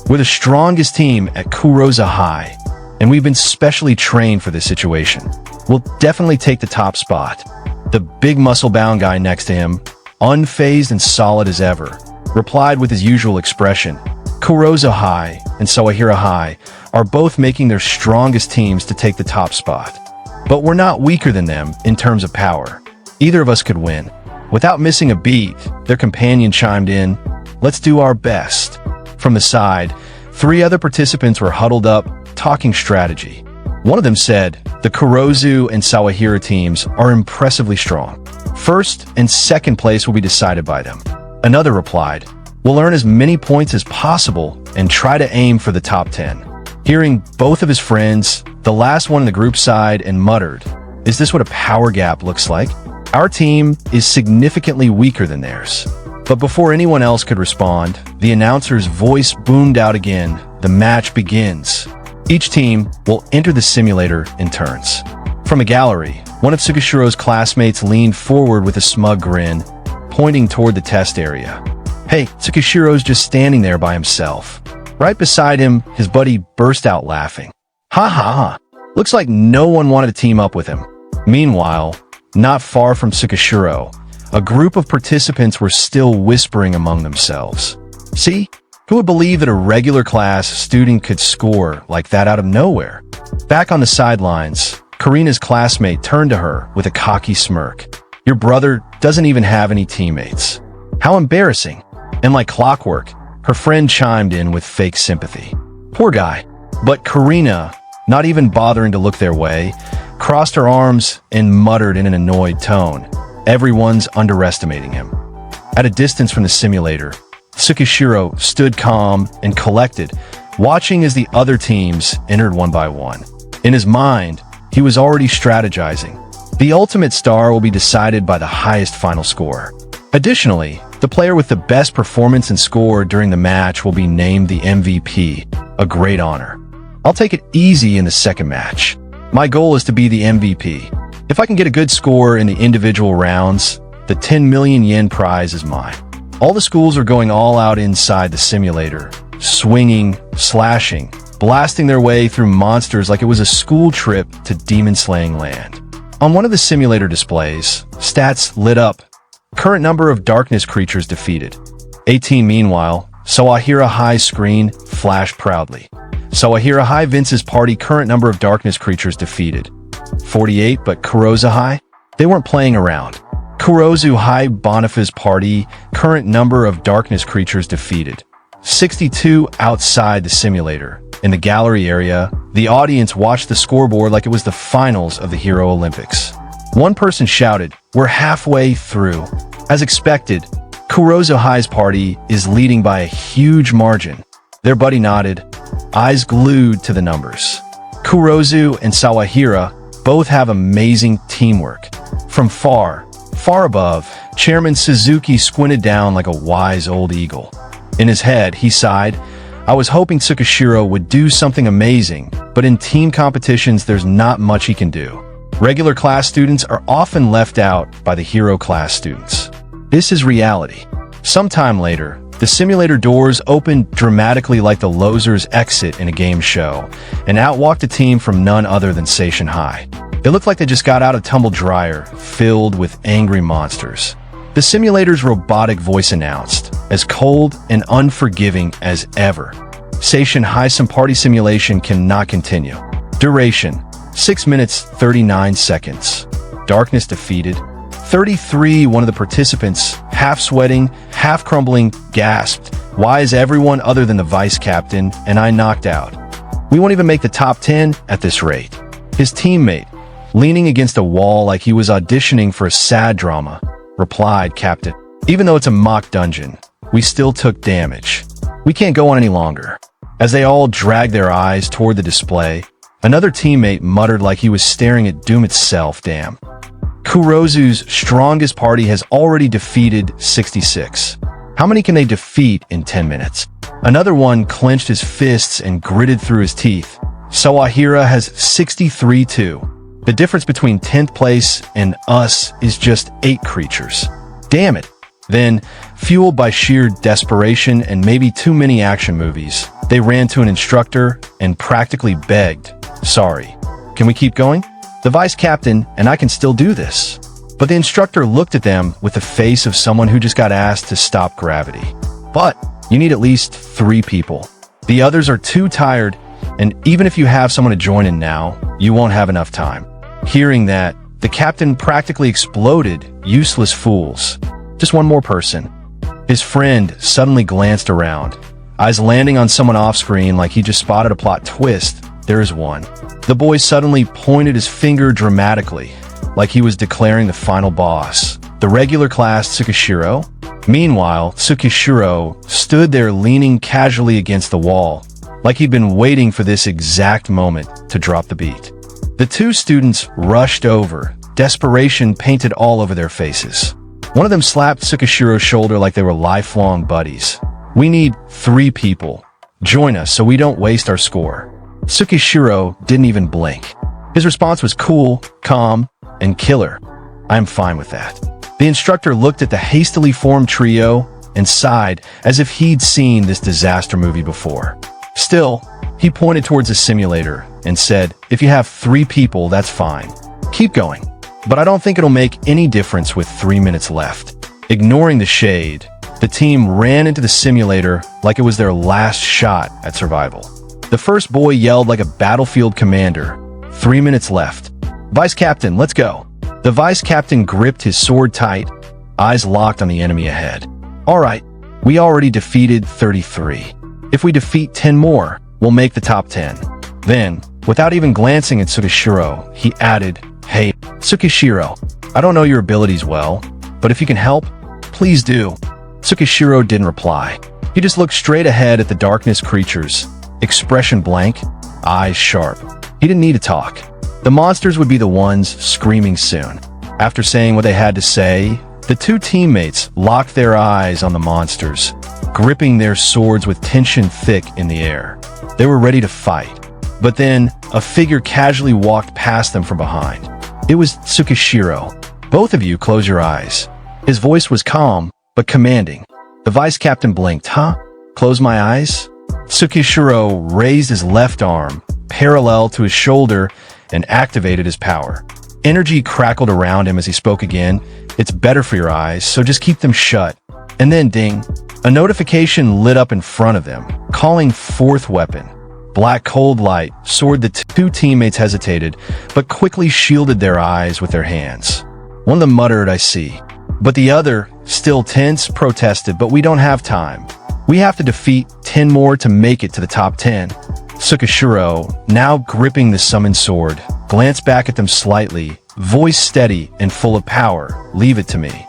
We're the strongest team at Kuroza High, and we've been specially trained for this situation. We'll definitely take the top spot." The big muscle-bound guy next to him, unfazed and solid as ever, replied with his usual expression, "Kuroza High and Sawahira High are both making their strongest teams to take the top spot. But we're not weaker than them in terms of power. Either of us could win." Without missing a beat, their companion chimed in, "Let's do our best." From the side, 3 other participants were huddled up, talking strategy. One of them said, "The Kurozu and Sawahira teams are impressively strong. First and second place will be decided by them." Another replied, "We'll earn as many points as possible and try to aim for the top 10. Hearing both of his friends, the last one in the group sighed and muttered, "Is this what a power gap looks like? Our team is significantly weaker than theirs." But before anyone else could respond, the announcer's voice boomed out again. "The match begins. Each team will enter the simulator in turns." From a gallery, one of Tsukishiro's classmates leaned forward with a smug grin, pointing toward the test area. "Hey, Tsukishiro's just standing there by himself." Right beside him, his buddy burst out laughing. "Ha ha ha. Looks like no one wanted to team up with him." Meanwhile, not far from Tsukishiro, a group of participants were still whispering among themselves. "See? Who would believe that a regular class student could score like that out of nowhere?" Back on the sidelines, Karina's classmate turned to her with a cocky smirk. "Your brother doesn't even have any teammates. How embarrassing." And like clockwork, her friend chimed in with fake sympathy. "Poor guy." But Karina, not even bothering to look their way, crossed her arms and muttered in an annoyed tone, "Everyone's underestimating him." At a distance from the simulator, Tsukishiro stood calm and collected, watching as the other teams entered one by one. In his mind, he was already strategizing. The ultimate star will be decided by the highest final score. Additionally, the player with the best performance and score during the match will be named the MVP, a great honor. I'll take it easy in the second match. My goal is to be the MVP. If I can get a good score in the individual rounds, the 10 million yen prize is mine. All the schools are going all out inside the simulator, swinging, slashing, blasting their way through monsters like it was a school trip to demon-slaying land. On one of the simulator displays, stats lit up. Current number of darkness creatures defeated. 18. Meanwhile, Sawahira High screen flashed proudly. Sawahira High Vince's party current number of darkness creatures defeated. 48. But Kuroza High? They weren't playing around. Kurozu High Boniface's party current number of darkness creatures defeated. 62. Outside the simulator. In the gallery area, the audience watched the scoreboard like it was the finals of the Hero Olympics. One person shouted, "We're halfway through." As expected, Kurozu High's party is leading by a huge margin. Their buddy nodded, eyes glued to the numbers. Kurozu and Sawahira both have amazing teamwork. From far above, Chairman Suzuki squinted down like a wise old eagle. In his head, he sighed, "I was hoping Tsukishiro would do something amazing, but in team competitions there's not much he can do. Regular class students are often left out by the hero class students." This is reality. Sometime later, the simulator doors opened dramatically like the loser's exit in a game show, and out walked a team from none other than Seishin High. It looked like they just got out of tumble dryer, filled with angry monsters. The simulator's robotic voice announced, as cold and unforgiving as ever. Seishin Heisum Party Simulation cannot continue. Duration, 6 minutes 39 seconds. Darkness defeated. 33, one of the participants, half sweating, half crumbling, gasped, "Why is everyone other than the vice captain and I knocked out? We won't even make the top 10 at this rate." His teammate, leaning against a wall like he was auditioning for a sad drama, replied, "Captain, even though it's a mock dungeon, we still took damage. We can't go on any longer." As they all dragged their eyes toward the display, another teammate muttered like he was staring at doom itself. "Damn. Kurozu's strongest party has already defeated 66. How many can they defeat in 10 minutes? Another one clenched his fists and gritted through his teeth. Sawahira has 63 too. The difference between 10th place and us is just 8 creatures. Damn it. Then, fueled by sheer desperation and maybe too many action movies, they ran to an instructor and practically begged, "Sorry, can we keep going? The vice captain and I can still do this." But the instructor looked at them with the face of someone who just got asked to stop gravity. "But you need at least 3 people. The others are too tired, and even if you have someone to join in now, you won't have enough time." Hearing that, the captain practically exploded. "Useless fools. Just one more person." His friend suddenly glanced around, eyes landing on someone off-screen like he just spotted a plot twist. "There is one." The boy suddenly pointed his finger dramatically, like he was declaring the final boss. The regular class Tsukishiro. Meanwhile, Tsukishiro stood there leaning casually against the wall, like he'd been waiting for this exact moment to drop the beat. The 2 students rushed over, desperation painted all over their faces. One of them slapped Tsukishiro's shoulder like they were lifelong buddies. "We need 3 people. Join us so we don't waste our score." Tsukishiro didn't even blink. His response was cool, calm, and killer. "I'm fine with that." The instructor looked at the hastily formed trio and sighed as if he'd seen this disaster movie before. Still, he pointed towards the simulator and said, "If you have 3 people, that's fine. Keep going. But I don't think it'll make any difference with 3 minutes left." Ignoring the shade, the team ran into the simulator like it was their last shot at survival. The first boy yelled like a battlefield commander, 3 minutes left. "Vice Captain, let's go." The Vice Captain gripped his sword tight, eyes locked on the enemy ahead. "All right, we already defeated 33. If we defeat 10 more, we'll make the top 10. Then, without even glancing at Tsukishiro, he added, "Hey, Tsukishiro, I don't know your abilities well, but if you can help, please do." Tsukishiro didn't reply. He just looked straight ahead at the darkness creatures, expression blank, eyes sharp. He didn't need to talk. The monsters would be the ones screaming soon. After saying what they had to say, the 2 teammates locked their eyes on the monsters, gripping their swords with tension thick in the air. They were ready to fight. But then, a figure casually walked past them from behind. It was Tsukishiro. "Both of you close your eyes." His voice was calm, but commanding. The vice captain blinked. "Huh? Close my eyes?" Tsukishiro raised his left arm, parallel to his shoulder, and activated his power. Energy crackled around him as he spoke again. "It's better for your eyes, so just keep them shut." And then, ding, a notification lit up in front of them, calling 4th weapon. Black cold light soared. The 2 teammates hesitated, but quickly shielded their eyes with their hands. One of them muttered, "I see." But the other, still tense, protested, "But we don't have time. We have to defeat 10 more to make it to the top 10. Tsukishiro, now gripping the summoned sword, glanced back at them slightly, voice steady and full of power. "Leave it to me."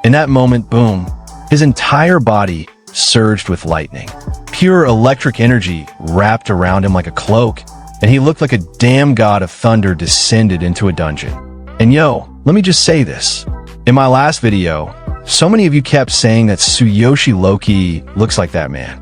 In that moment, boom, his entire body surged with lightning. Pure electric energy wrapped around him like a cloak, and he looked like a damn god of thunder descended into a dungeon. And yo, let me just say this. In my last video, so many of you kept saying that Tsuyoshi low-key looks like that man.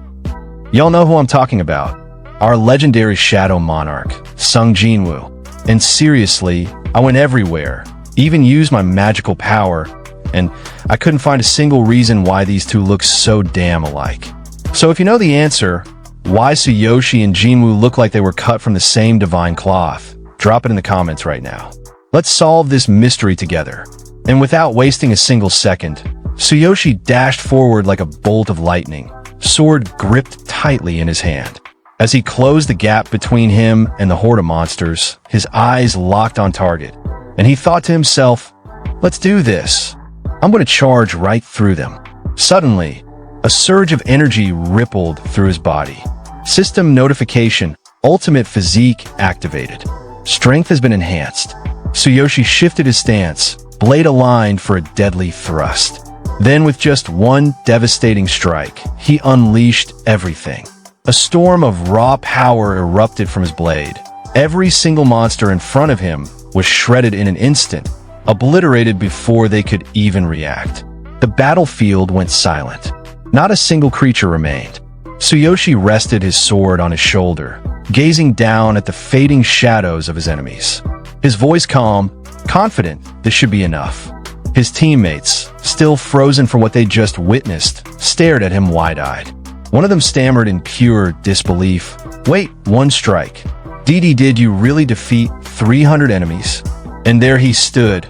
Y'all know who I'm talking about. Our legendary shadow monarch, Sung Jinwoo. And seriously, I went everywhere, even used my magical power, and I couldn't find a single reason why these 2 look so damn alike. So if you know the answer, why Tsuyoshi and Jinwoo look like they were cut from the same divine cloth, Drop it in the comments right now. Let's solve this mystery together. And without wasting a single second, Tsuyoshi dashed forward like a bolt of lightning, sword gripped tightly in his hand. As he closed the gap between him and the horde of monsters, his eyes locked on target, and he thought to himself, "Let's do this. I'm going to charge right through them." Suddenly, a surge of energy rippled through his body. System notification, ultimate physique activated. Strength has been enhanced. Tsuyoshi shifted his stance, blade aligned for a deadly thrust. Then with just one devastating strike, he unleashed everything. A storm of raw power erupted from his blade. Every single monster in front of him was shredded in an instant, obliterated before they could even react. The battlefield went silent. Not a single creature remained. Tsuyoshi rested his sword on his shoulder, gazing down at the fading shadows of his enemies. His voice calm, confident this should be enough. His teammates, still frozen from what they just witnessed, stared at him wide-eyed. One of them stammered in pure disbelief, "Wait, one strike. Did you really defeat 300 enemies?" And there he stood,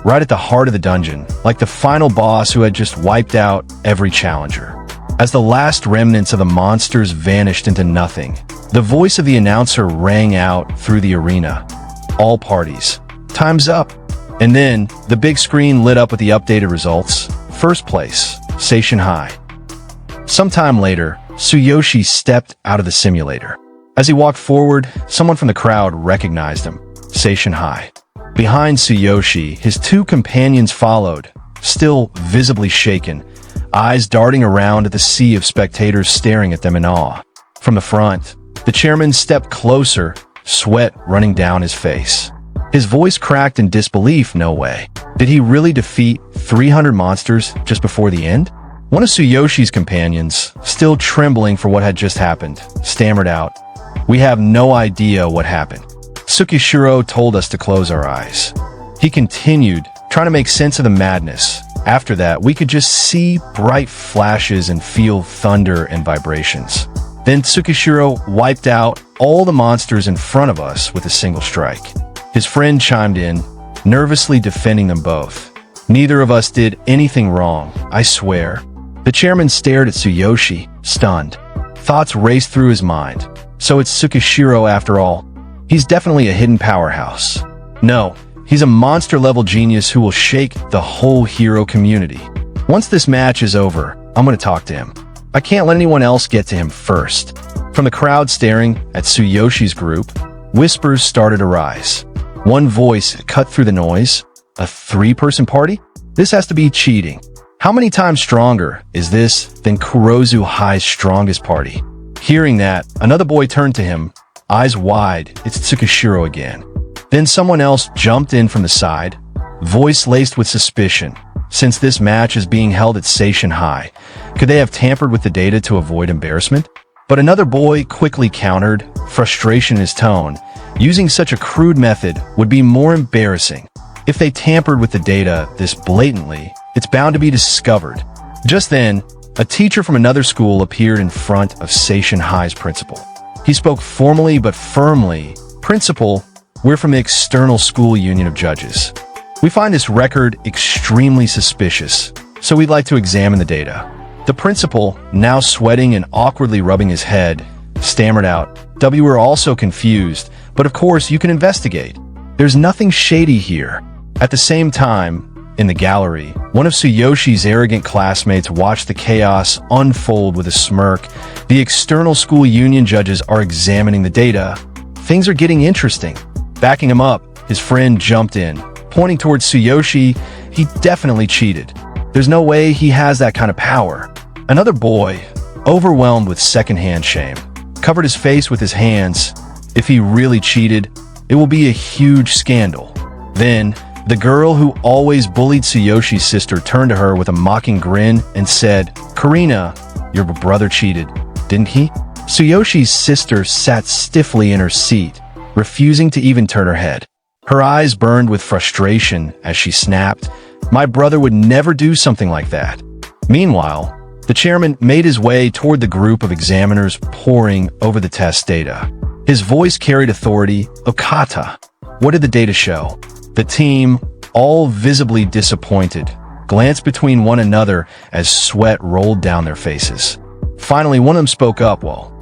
right at the heart of the dungeon, like the final boss who had just wiped out every challenger. As the last remnants of the monsters vanished into nothing, the voice of the announcer rang out through the arena. "All parties. Time's up." And then, the big screen lit up with the updated results. First place, Seishin High. Sometime later, Tsuyoshi stepped out of the simulator. As he walked forward, someone from the crowd recognized him. Seishin High. Behind Tsuyoshi, his two companions followed, still visibly shaken, eyes darting around at the sea of spectators staring at them in awe. From the front, the chairman stepped closer, sweat running down his face. His voice cracked in disbelief. "No way. Did he really defeat 300 monsters just before the end?" One of Tsuyoshi's companions, still trembling for what had just happened, stammered out, "We have no idea what happened. Tsukishiro told us to close our eyes." He continued, trying to make sense of the madness. "After that, we could just see bright flashes and feel thunder and vibrations. Then Tsukishiro wiped out all the monsters in front of us with a single strike." His friend chimed in, nervously defending them both. "Neither of us did anything wrong, I swear." The chairman stared at Tsuyoshi, stunned. Thoughts raced through his mind. So it's Tsukishiro after all. He's definitely a hidden powerhouse. No, he's a monster-level genius who will shake the whole hero community. Once this match is over, I'm going to talk to him. I can't let anyone else get to him first. From the crowd staring at Tsuyoshi's group, whispers started to rise. One voice cut through the noise. "A three-person party? This has to be cheating. How many times stronger is this than Kurozu High's strongest party?" Hearing that, another boy turned to him, eyes wide. It's Tsukishiro again. Then someone else jumped in from the side, voice laced with suspicion. Since this match is being held at Seishin High, could they have tampered with the data to avoid embarrassment? But another boy quickly countered, frustration in his tone. Using such a crude method would be more embarrassing. If they tampered with the data this blatantly, it's bound to be discovered. Just then, a teacher from another school appeared in front of Seishin High's principal. He spoke formally but firmly. "Principal, we're from the External School Union of Judges. We find this record extremely suspicious, so we'd like to examine the data." The principal, now sweating and awkwardly rubbing his head, stammered out, "We were also confused, but of course you can investigate. There's nothing shady here." At the same time, in the gallery, one of Tsuyoshi's arrogant classmates watched the chaos unfold with a smirk. "The External School Union judges are examining the data. Things are getting interesting." Backing him up, his friend jumped in, pointing towards Tsuyoshi. "He definitely cheated. There's no way he has that kind of power." Another boy, overwhelmed with secondhand shame, covered his face with his hands. "If he really cheated, it will be a huge scandal." Then, the girl who always bullied Tsuyoshi's sister turned to her with a mocking grin and said, "Karina, your brother cheated, didn't he?" Tsuyoshi's sister sat stiffly in her seat, refusing to even turn her head. Her eyes burned with frustration as she snapped, "My brother would never do something like that." Meanwhile, the chairman made his way toward the group of examiners poring over the test data. His voice carried authority. Okata. What did the data show? The team, all visibly disappointed, glanced between one another as sweat rolled down their faces. Finally, one of them spoke up. Well,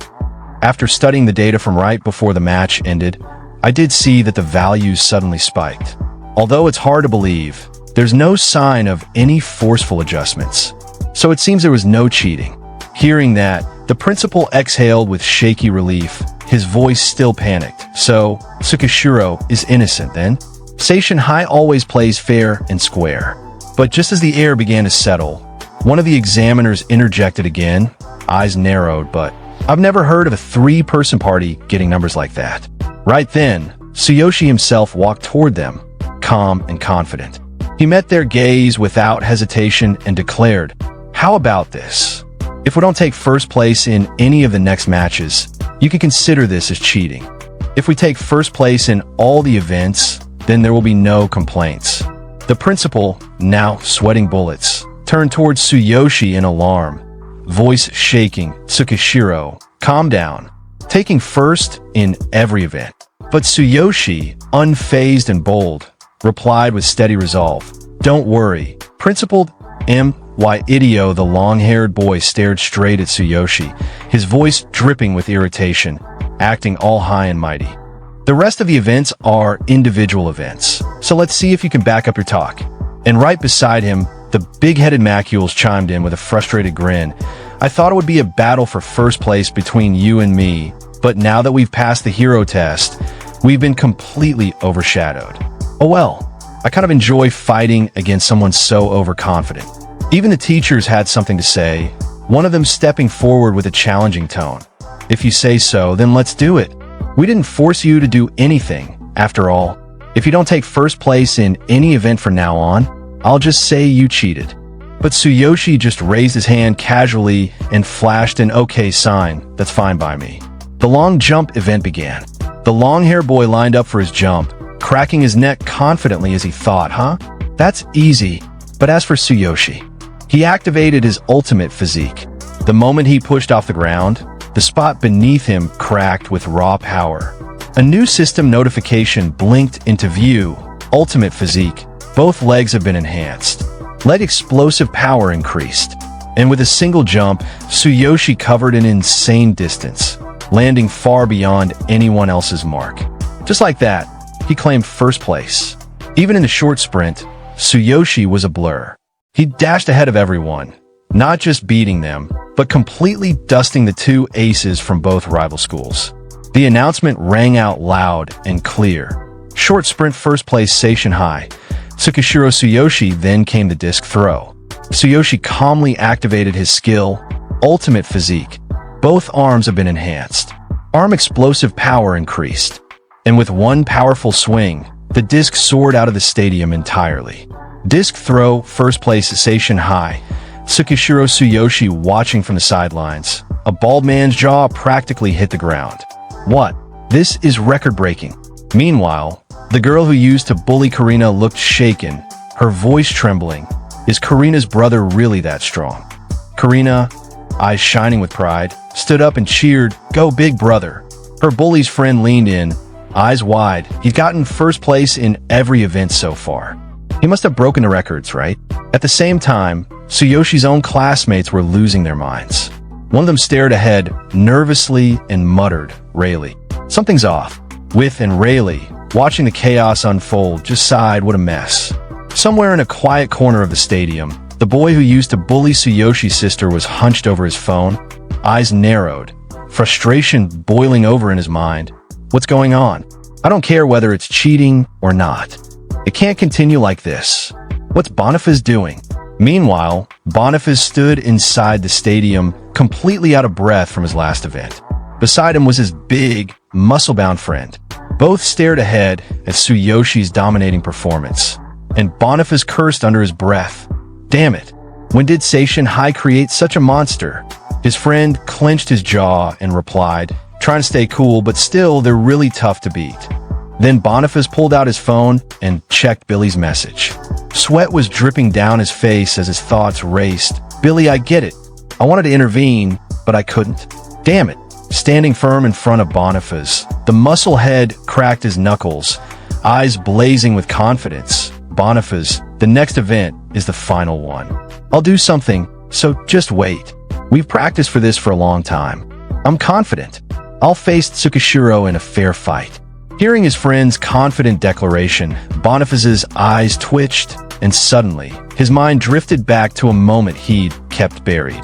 after studying the data from right before the match ended, I did see that the values suddenly spiked. Although it's hard to believe, there's no sign of any forceful adjustments. So it seems there was no cheating. Hearing that, the principal exhaled with shaky relief, his voice still panicked. So, Tsukishiro is innocent then? Seishin High always plays fair and square. But just as the air began to settle, one of the examiners interjected again, eyes narrowed, but I've never heard of a three-person party getting numbers like that. Right then, Tsuyoshi himself walked toward them, calm and confident. He met their gaze without hesitation and declared, "How about this? If we don't take first place in any of the next matches, you can consider this as cheating. If we take first place in all the events, then there will be no complaints." The principal, now sweating bullets, turned towards Tsuyoshi in alarm, voice shaking. "Tsukishiro, calm down. Taking first in every event." But Tsuyoshi, unfazed and bold, replied with steady resolve, "Don't worry." Principal M.Y. Idio, the long-haired boy, stared straight at Tsuyoshi, his voice dripping with irritation, acting all high and mighty. "The rest of the events are individual events, so let's see if you can back up your talk." And right beside him, the big-headed Macules chimed in with a frustrated grin. "I thought it would be a battle for first place between you and me, but now that we've passed the hero test, we've been completely overshadowed. Oh well, I kind of enjoy fighting against someone so overconfident." Even the teachers had something to say, one of them stepping forward with a challenging tone. "If you say so, then let's do it. We didn't force you to do anything. After all, if you don't take first place in any event from now on, I'll just say you cheated." But Tsuyoshi just raised his hand casually and flashed an okay sign. "That's fine by me." The long jump event began. The long-haired boy lined up for his jump, cracking his neck confidently as he thought, That's easy." But as for Tsuyoshi, he activated his ultimate physique. The moment he pushed off the ground, the spot beneath him cracked with raw power. A new system notification blinked into view. Ultimate physique. Both legs have been enhanced. Leg explosive power increased. And with a single jump, Tsuyoshi covered an insane distance, landing far beyond anyone else's mark. Just like that, he claimed first place. Even in the short sprint, Tsuyoshi was a blur. He dashed ahead of everyone, not just beating them, but completely dusting the two aces from both rival schools. The announcement rang out loud and clear. Short sprint first place Seishin High. Tsukishiro Tsuyoshi, then came the disc throw. Tsuyoshi calmly activated his skill, ultimate physique. Both arms have been enhanced. Arm explosive power increased. And with one powerful swing, the disc soared out of the stadium entirely. Disc throw, first place Seishin High. Tsukishiro Tsuyoshi watching from the sidelines. A bald man's jaw practically hit the ground. What? This is record-breaking. Meanwhile, the girl who used to bully Karina looked shaken, her voice trembling. Is Karina's brother really that strong? Karina, eyes shining with pride, stood up and cheered, "Go big brother." Her bully's friend leaned in, eyes wide. He'd gotten first place in every event so far. He must have broken the records, right? At the same time, Tsuyoshi's own classmates were losing their minds. One of them stared ahead, nervously, and muttered, "Rayleigh, something's off." With and Rayleigh, watching the chaos unfold, just sighed, "What a mess." Somewhere in a quiet corner of the stadium, the boy who used to bully Tsuyoshi's sister was hunched over his phone, eyes narrowed, frustration boiling over in his mind. What's going on? I don't care whether it's cheating or not. It can't continue like this. What's Boniface doing? Meanwhile, Boniface stood inside the stadium, completely out of breath from his last event. Beside him was his big, muscle-bound friend. Both stared ahead at Tsuyoshi's dominating performance, and Boniface cursed under his breath. Damn it, when did Seishin High create such a monster? His friend clenched his jaw and replied, trying to stay cool, but still, they're really tough to beat. Then Boniface pulled out his phone and checked Billy's message. Sweat was dripping down his face as his thoughts raced. "Billy, I get it. I wanted to intervene, but I couldn't. Damn it. standing firm in front of Boniface. The muscle head cracked his knuckles, eyes blazing with confidence. Boniface, the next event is the final one. I'll do something, so just wait. We've practiced for this for a long time. I'm confident. I'll face Tsukishiro in a fair fight. Hearing his friend's confident declaration, Boniface's eyes twitched, and suddenly, his mind drifted back to a moment he'd kept buried.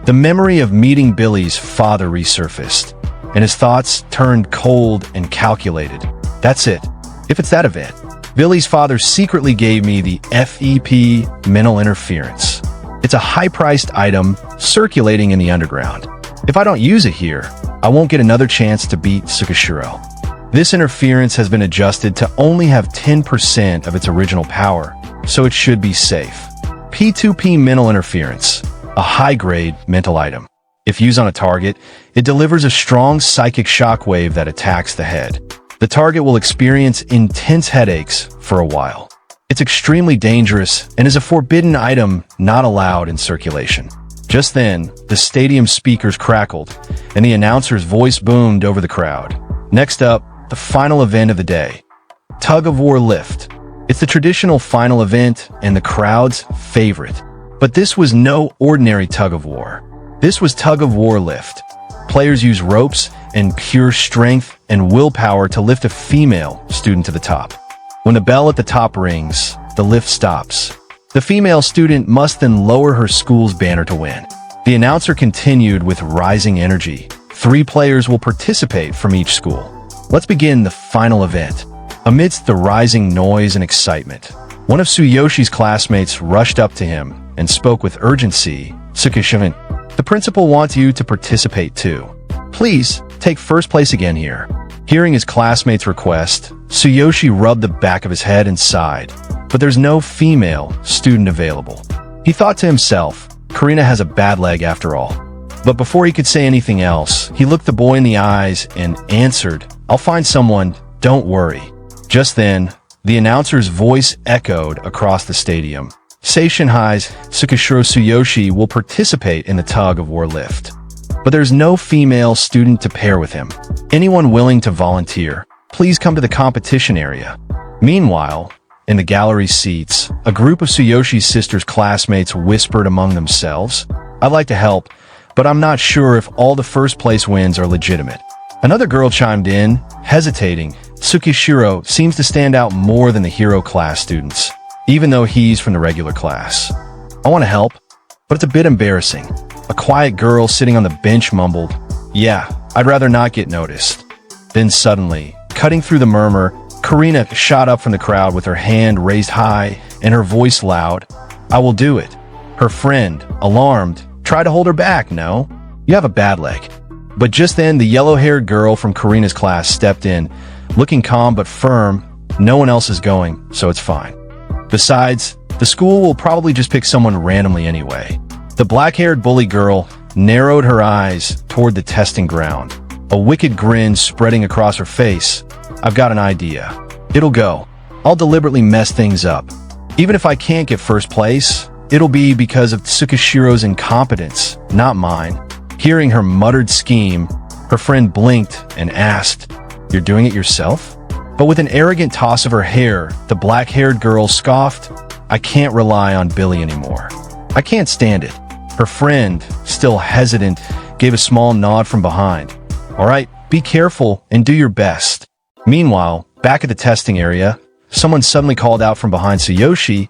The memory of meeting Billy's father resurfaced, and his thoughts turned cold and calculated. That's it. If it's that event, Billy's father secretly gave me the FEP mental interference. It's a high-priced item circulating in the underground. If I don't use it here, I won't get another chance to beat Tsukishiro. This interference has been adjusted to only have 10% of its original power, so it should be safe. P2P mental interference, a high-grade mental item. If used on a target, it delivers a strong psychic shockwave that attacks the head. The target will experience intense headaches for a while. It's extremely dangerous and is a forbidden item not allowed in circulation. Just then, the stadium speakers crackled, and the announcer's voice boomed over the crowd. Next up, the final event of the day. Tug of War Lift. It's the traditional final event and the crowd's favorite. But this was no ordinary tug of war. This was Tug of War Lift. Players use ropes and pure strength and willpower to lift a female student to the top. When the bell at the top rings, the lift stops. The female student must then lower her school's banner to win. The announcer continued with rising energy. 3 players will participate from each school. Let's begin the final event. Amidst the rising noise and excitement, one of Tsuyoshi's classmates rushed up to him and spoke with urgency. Tsukishiro, the principal wants you to participate too. Please, take first place again here. Hearing his classmate's request, Tsuyoshi rubbed the back of his head and sighed. But there's no female student available. He thought to himself, Karina has a bad leg after all. But before he could say anything else, he looked the boy in the eyes and answered, I'll find someone, don't worry. Just then, the announcer's voice echoed across the stadium. Seishinhai's Tsukishiro Tsuyoshi will participate in the tug of war lift. But there's no female student to pair with him. Anyone willing to volunteer, please come to the competition area. Meanwhile, in the gallery seats, a group of Tsuyoshi's sister's classmates whispered among themselves, I'd like to help, but I'm not sure if all the first place wins are legitimate. Another girl chimed in, hesitating. Tsukishiro seems to stand out more than the hero class students, even though he's from the regular class. I want to help, but it's a bit embarrassing. A quiet girl sitting on the bench mumbled, yeah, I'd rather not get noticed. Then suddenly, cutting through the murmur, Karina shot up from the crowd with her hand raised high and her voice loud. I will do it. Her friend, alarmed, tried to hold her back. No, you have a bad leg. But just then, the yellow-haired girl from Karina's class stepped in, looking calm but firm. No one else is going, so it's fine. Besides, the school will probably just pick someone randomly anyway. The black-haired bully girl narrowed her eyes toward the testing ground, a wicked grin spreading across her face. I've got an idea. It'll go. I'll deliberately mess things up. Even if I can't get first place, it'll be because of Tsukishiro's incompetence, not mine. Hearing her muttered scheme, her friend blinked and asked, You're doing it yourself? But with an arrogant toss of her hair, the black-haired girl scoffed, I can't rely on Billy anymore. I can't stand it. Her friend, still hesitant, gave a small nod from behind. All right, be careful and do your best. Meanwhile, back at the testing area, someone suddenly called out from behind Tsuyoshi,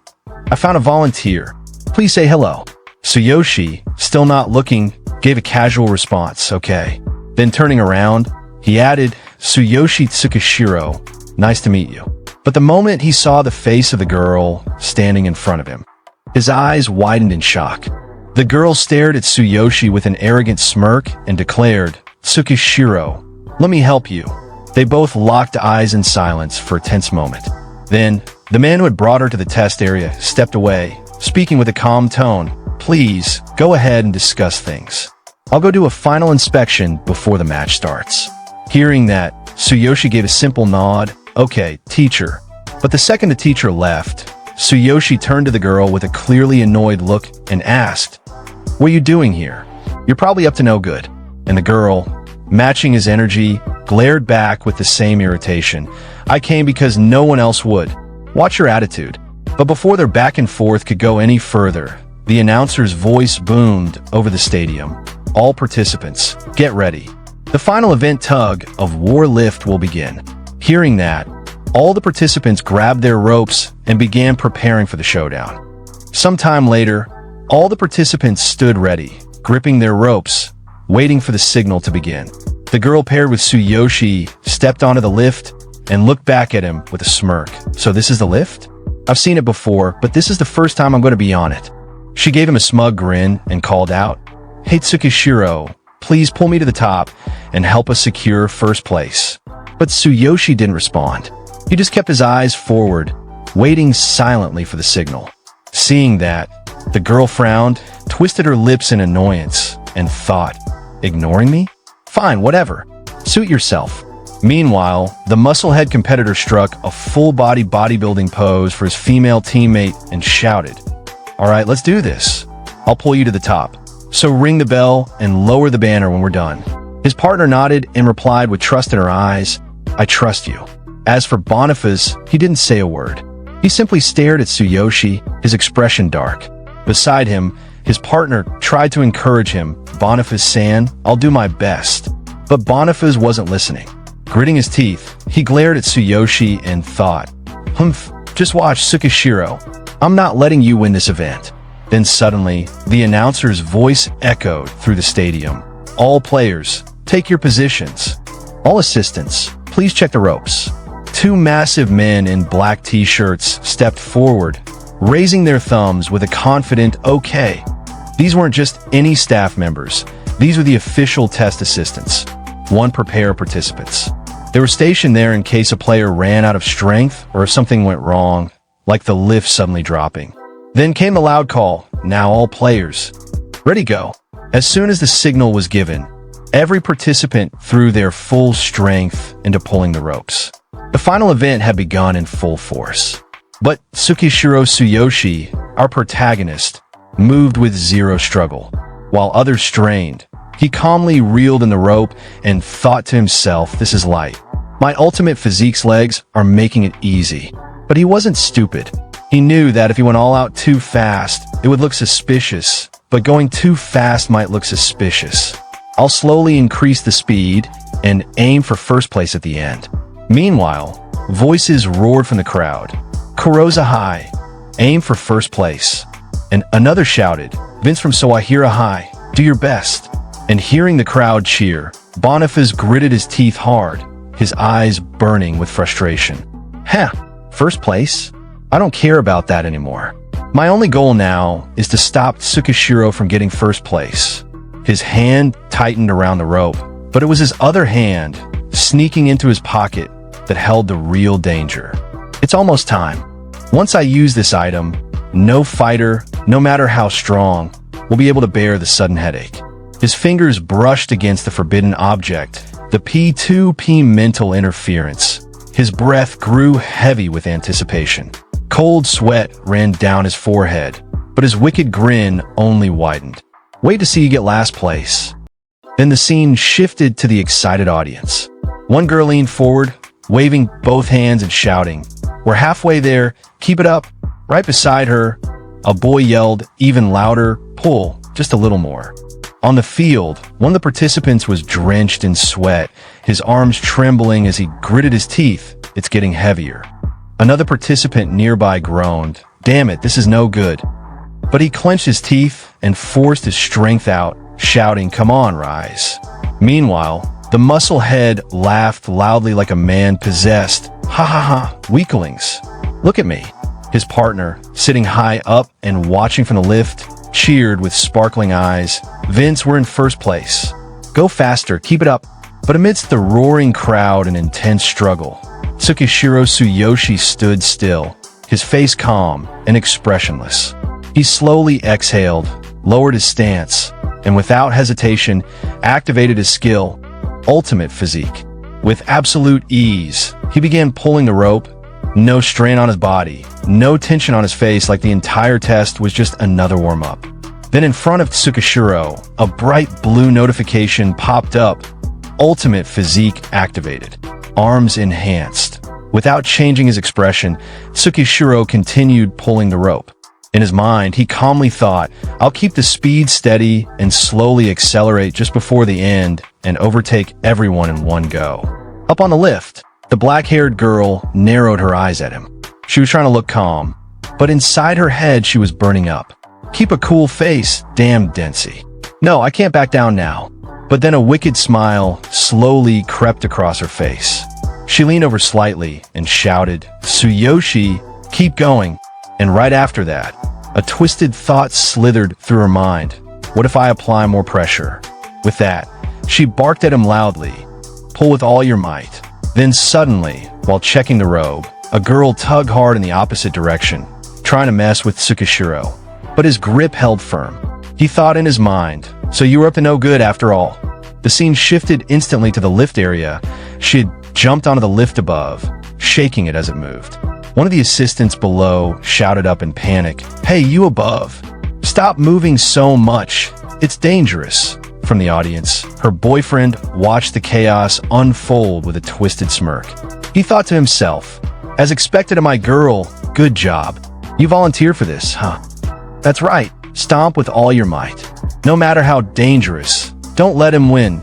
I found a volunteer. Please say hello. Tsuyoshi, still not looking, gave a casual response, okay. Then turning around, he added, Tsuyoshi Tsukishiro, nice to meet you. But the moment he saw the face of the girl standing in front of him, his eyes widened in shock. The girl stared at Tsuyoshi with an arrogant smirk and declared, Tsukishiro, let me help you. They both locked eyes in silence for a tense moment. Then, the man who had brought her to the test area stepped away, speaking with a calm tone, Please, go ahead and discuss things. I'll go do a final inspection before the match starts. Hearing that, Tsuyoshi gave a simple nod, okay, teacher. But the second the teacher left, Tsuyoshi turned to the girl with a clearly annoyed look and asked, What are you doing here? You're probably up to no good. And the girl, matching his energy, glared back with the same irritation. I came because no one else would. Watch your attitude. But before their back and forth could go any further, the announcer's voice boomed over the stadium. All participants, get ready. The final event tug of war lift will begin. Hearing that, all the participants grabbed their ropes and began preparing for the showdown. Sometime later, all the participants stood ready, gripping their ropes, waiting for the signal to begin. The girl paired with Tsuyoshi stepped onto the lift and looked back at him with a smirk. So this is the lift? I've seen it before, but this is the first time I'm going to be on it. She gave him a smug grin and called out, "Hey Tsukishiro, please pull me to the top and help us secure first place." But Tsuyoshi didn't respond. He just kept his eyes forward, waiting silently for the signal. Seeing that, the girl frowned, twisted her lips in annoyance, and thought, "Ignoring me? Fine, whatever. Suit yourself." Meanwhile, the musclehead competitor struck a full-body bodybuilding pose for his female teammate and shouted, "All right, let's do this. I'll pull you to the top. So ring the bell and lower the banner when we're done." His partner nodded and replied with trust in her eyes, "I trust you." As for Boniface, he didn't say a word. He simply stared at Tsuyoshi, his expression dark. Beside him, his partner tried to encourage him, "Boniface-san, I'll do my best." But Boniface wasn't listening. Gritting his teeth, he glared at Tsuyoshi and thought, "Humph, just watch Tsukishiro. I'm not letting you win this event." Then suddenly, the announcer's voice echoed through the stadium. "All players, take your positions. All assistants, please check the ropes." Two massive men in black t-shirts stepped forward, raising their thumbs with a confident "okay." These weren't just any staff members. These were the official test assistants. One per pair of participants. They were stationed there in case a player ran out of strength or if something went wrong, like the lift suddenly dropping. Then came the loud call, "Now all players. Ready, go." As soon as the signal was given, every participant threw their full strength into pulling the ropes. The final event had begun in full force. But Tsukishiro Tsuyoshi, our protagonist, moved with zero struggle. While others strained, he calmly reeled in the rope and thought to himself, "This is light. My ultimate physique's legs are making it easy." But he wasn't stupid. He knew that if he went all out too fast, it would look suspicious, but going too fast might look suspicious. "I'll slowly increase the speed and aim for first place at the end." Meanwhile, voices roared from the crowd. "Kurosa High, aim for first place." And another shouted, "Vince from Sawahira High, do your best." And hearing the crowd cheer, Boniface gritted his teeth hard, his eyes burning with frustration. "Heh, first place? I don't care about that anymore. My only goal now is to stop Tsukishiro from getting first place." His hand tightened around the rope, but it was his other hand, sneaking into his pocket, that held the real danger. "It's almost time. Once I use this item, no fighter, no matter how strong, will be able to bear the sudden headache." His fingers brushed against the forbidden object, the P2P mental interference. His breath grew heavy with anticipation. Cold sweat ran down his forehead, but his wicked grin only widened. "Wait to see you get last place." Then the scene shifted to the excited audience. One girl leaned forward, waving both hands and shouting, "We're halfway there, keep it up." Right beside her, a boy yelled even louder, "Pull, just a little more." On the field, one of the participants was drenched in sweat, his arms trembling as he gritted his teeth. "It's getting heavier." Another participant nearby groaned, "Damn it, this is no good." But he clenched his teeth and forced his strength out, shouting, "Come on, rise." Meanwhile, the muscle head laughed loudly like a man possessed. "Ha ha ha, weaklings. Look at me." His partner, sitting high up and watching from the lift, cheered with sparkling eyes. "Vince, we're in first place. Go faster, keep it up." But amidst the roaring crowd and intense struggle, Tsukishiro Tsuyoshi stood still, his face calm and expressionless. He slowly exhaled, lowered his stance, and without hesitation, activated his skill, ultimate physique. With absolute ease, he began pulling the rope, no strain on his body, no tension on his face, like the entire test was just another warm-up. Then in front of Tsukishiro, a bright blue notification popped up. ultimate physique activated, arms enhanced. Without changing his expression, Tsukishiro continued pulling the rope. In his mind, he calmly thought, I'll keep the speed steady and slowly accelerate just before the end and overtake everyone in one go. Up on the lift, the black-haired girl narrowed her eyes at him. She was trying to look calm, but inside her head she was burning up. Keep a cool face, damn Densey. No, I can't back down now. But then a wicked smile slowly crept across her face. She leaned over slightly and shouted, Tsuyoshi, keep going. And right after that, a twisted thought slithered through her mind. What if I apply more pressure? With that, she barked at him loudly. Pull with all your might. Then suddenly, while checking the robe, a girl tugged hard in the opposite direction, trying to mess with Tsukishiro. But his grip held firm. He thought in his mind, so you were up to no good after all. The scene shifted instantly to the lift area. She had jumped onto the lift above, shaking it as it moved. One of the assistants below shouted up in panic, Hey, you above! Stop moving so much. It's dangerous. From the audience, her boyfriend watched the chaos unfold with a twisted smirk. He thought to himself, As expected of my girl, good job. You volunteered for this, huh? That's right. Stomp with all your might. No matter how dangerous, don't let him win.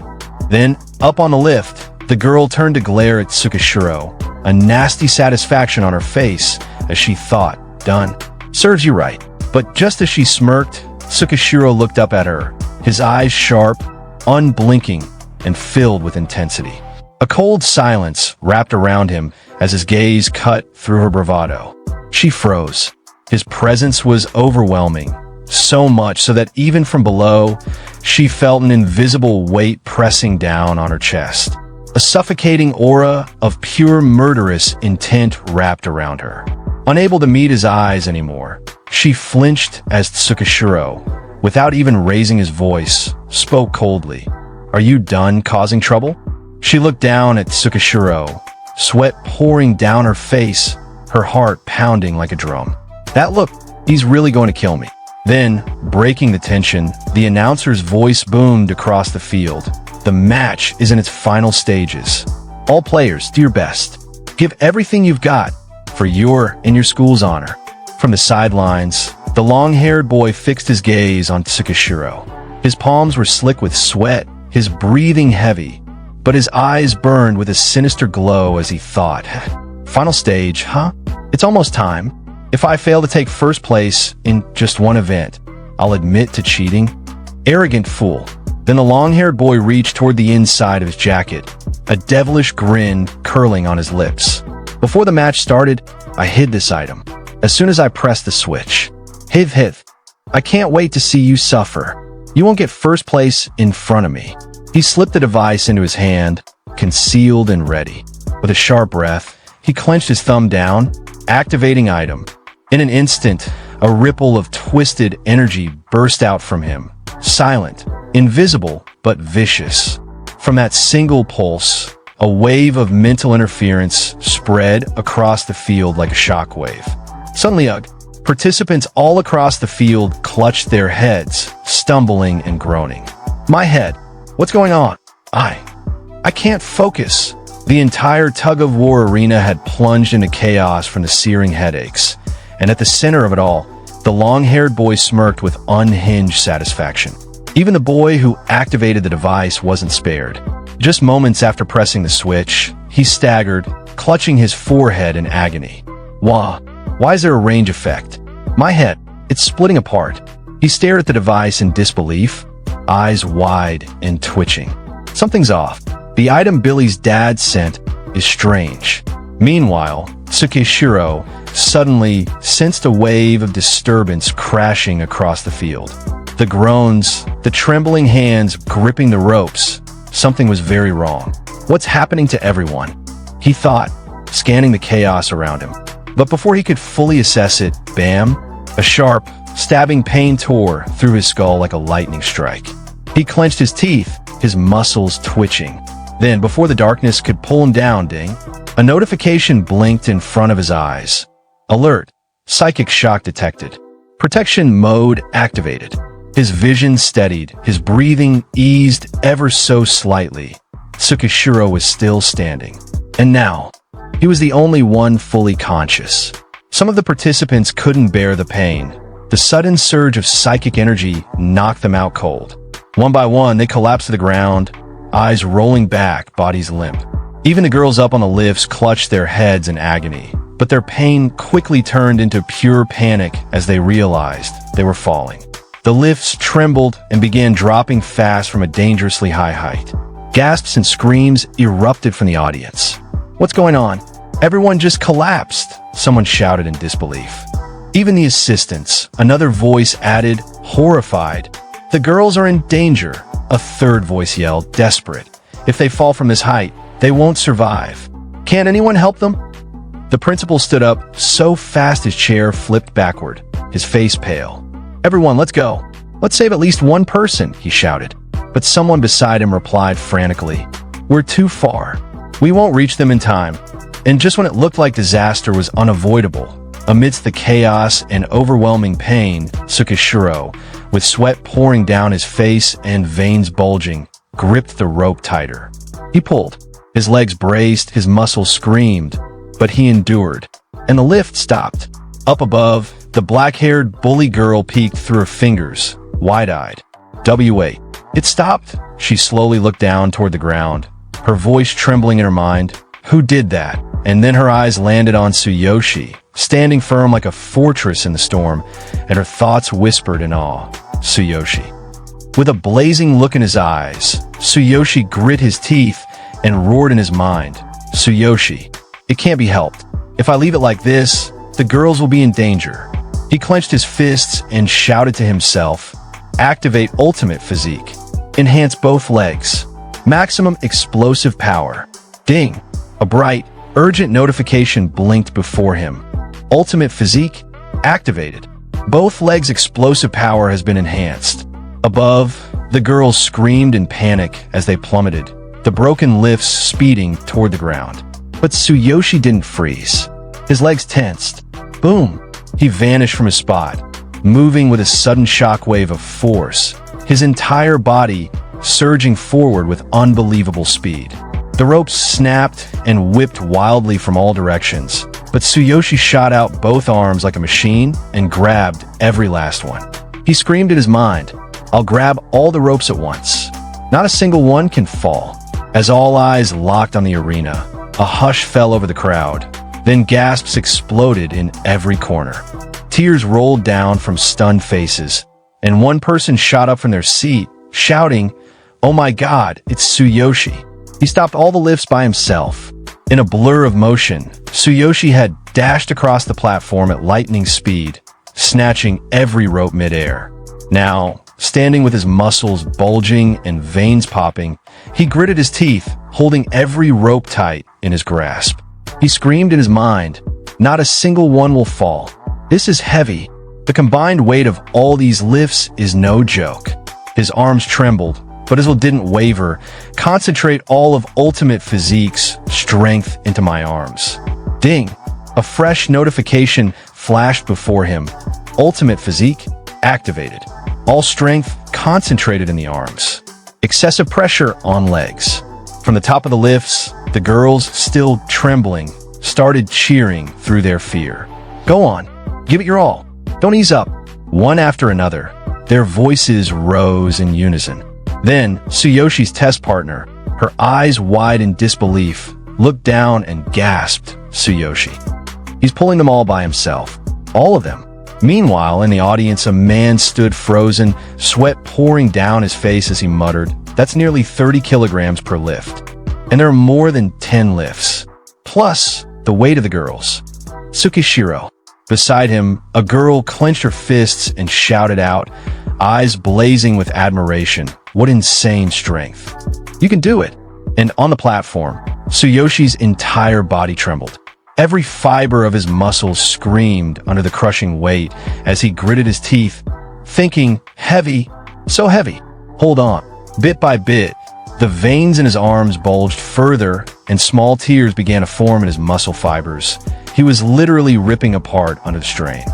Then, up on the lift, the girl turned to glare at Tsukishiro, a nasty satisfaction on her face as she thought, done. Serves you right. But just as she smirked, Tsukishiro looked up at her, his eyes sharp, unblinking, and filled with intensity. A cold silence wrapped around him as his gaze cut through her bravado. She froze. His presence was overwhelming, so much so that even from below, she felt an invisible weight pressing down on her chest. A suffocating aura of pure murderous intent wrapped around her. Unable to meet his eyes anymore, she flinched as Tsukishiro, without even raising his voice, spoke coldly. Are you done causing trouble? She looked down at Tsukishiro, sweat pouring down her face, her heart pounding like a drum. That look, he's really going to kill me. Then, breaking the tension, the announcer's voice boomed across the field. The match is in its final stages. All players, do your best. Give everything you've got for your and your school's honor. From the sidelines, the long-haired boy fixed his gaze on Tsukishiro. His palms were slick with sweat, his breathing heavy, but his eyes burned with a sinister glow as he thought, Final stage, huh? It's almost time. If I fail to take first place in just one event, I'll admit to cheating. Arrogant fool. Then the long-haired boy reached toward the inside of his jacket, a devilish grin curling on his lips. Before the match started, I hid this item. As soon as I pressed the switch. Hiv. I can't wait to see you suffer. You won't get first place in front of me. He slipped the device into his hand, concealed and ready. With a sharp breath, he clenched his thumb down, activating item. In an instant, a ripple of twisted energy burst out from him, silent, invisible, but vicious. From that single pulse, a wave of mental interference spread across the field like a shockwave. Suddenly, participants all across the field clutched their heads, stumbling and groaning. My head. What's going on? I can't focus. The entire tug-of-war arena had plunged into chaos from the searing headaches. And at the center of it all, the long-haired boy smirked with unhinged satisfaction. Even the boy who activated the device wasn't spared. Just moments after pressing the switch, he staggered, clutching his forehead in agony. Why is there a range effect? My head, it's splitting apart. He stared at the device in disbelief, eyes wide and twitching. Something's off. The item Billy's dad sent is strange. Meanwhile, Tsukishiro suddenly sensed a wave of disturbance crashing across the field. The groans, the trembling hands gripping the ropes. Something was very wrong. What's happening to everyone? He thought, scanning the chaos around him. But before he could fully assess it, bam, a sharp, stabbing pain tore through his skull like a lightning strike. He clenched his teeth, his muscles twitching. Then, before the darkness could pull him down, ding, a notification blinked in front of his eyes. Alert. Psychic shock detected. Protection mode activated. His vision steadied, his breathing eased ever so slightly. Tsukishiro was still standing. And now, he was the only one fully conscious. Some of the participants couldn't bear the pain. The sudden surge of psychic energy knocked them out cold. One by one, they collapsed to the ground, eyes rolling back, bodies limp. Even the girls up on the lifts clutched their heads in agony, but their pain quickly turned into pure panic as they realized they were falling. The lifts trembled and began dropping fast from a dangerously high height. Gasps and screams erupted from the audience. "What's going on? Everyone just collapsed," someone shouted in disbelief. Even the assistants, another voice added, horrified. "The girls are in danger," a third voice yelled, desperate. "If they fall from this height, they won't survive. Can't anyone help them?" The principal stood up so fast his chair flipped backward, his face pale. "Everyone, let's go. Let's save at least one person," he shouted. But someone beside him replied frantically, "We're too far. We won't reach them in time." And just when it looked like disaster was unavoidable, amidst the chaos and overwhelming pain, Tsukishiro, with sweat pouring down his face and veins bulging, gripped the rope tighter. He pulled. His legs braced, his muscles screamed, but he endured. And the lift stopped. Up above, the black-haired bully girl peeked through her fingers, wide-eyed. "W8. It stopped." She slowly looked down toward the ground, her voice trembling in her mind. Who did that? And then her eyes landed on Tsuyoshi, standing firm like a fortress in the storm, and her thoughts whispered in awe. Tsuyoshi. With a blazing look in his eyes, Tsuyoshi grit his teeth and roared in his mind. "Tsuyoshi, it can't be helped. If I leave it like this, the girls will be in danger." He clenched his fists and shouted to himself, "Activate ultimate physique. Enhance both legs. Maximum explosive power." Ding! A bright, urgent notification blinked before him. Ultimate physique activated. Both legs' explosive power has been enhanced. Above, the girls screamed in panic as they plummeted, the broken lifts speeding toward the ground. But Tsuyoshi didn't freeze. His legs tensed. Boom! He vanished from his spot, moving with a sudden shockwave of force, his entire body surging forward with unbelievable speed. The ropes snapped and whipped wildly from all directions, but Tsuyoshi shot out both arms like a machine and grabbed every last one. He screamed in his mind, "I'll grab all the ropes at once. Not a single one can fall." As all eyes locked on the arena, a hush fell over the crowd. Then gasps exploded in every corner. Tears rolled down from stunned faces, and one person shot up from their seat, shouting, "Oh my God, it's Tsuyoshi." He stopped all the lifts by himself. In a blur of motion, Tsuyoshi had dashed across the platform at lightning speed, snatching every rope midair. Now, standing with his muscles bulging and veins popping, he gritted his teeth, holding every rope tight in his grasp. He screamed in his mind, "Not a single one will fall. This is heavy. The combined weight of all these lifts is no joke." His arms trembled, but his will didn't waver. "Concentrate all of ultimate physique's strength into my arms." Ding! A fresh notification flashed before him. Ultimate physique activated. All strength concentrated in the arms. Excessive pressure on legs. From the top of the lifts, the girls, still trembling, started cheering through their fear. "Go on. Give it your all. Don't ease up." One after another, their voices rose in unison. Then, Tsuyoshi's test partner, her eyes wide in disbelief, looked down and gasped, "Tsuyoshi. He's pulling them all by himself. All of them." Meanwhile, in the audience, a man stood frozen, sweat pouring down his face as he muttered, "That's nearly 30 kilograms per lift. And there are more than 10 lifts. Plus, the weight of the girls." Tsukishiro. Beside him, a girl clenched her fists and shouted out, eyes blazing with admiration, "What insane strength. You can do it." And on the platform, Tsuyoshi's entire body trembled. Every fiber of his muscles screamed under the crushing weight as he gritted his teeth, thinking, "Heavy, so heavy. Hold on." Bit by bit, the veins in his arms bulged further and small tears began to form in his muscle fibers. He was literally ripping apart under the strain.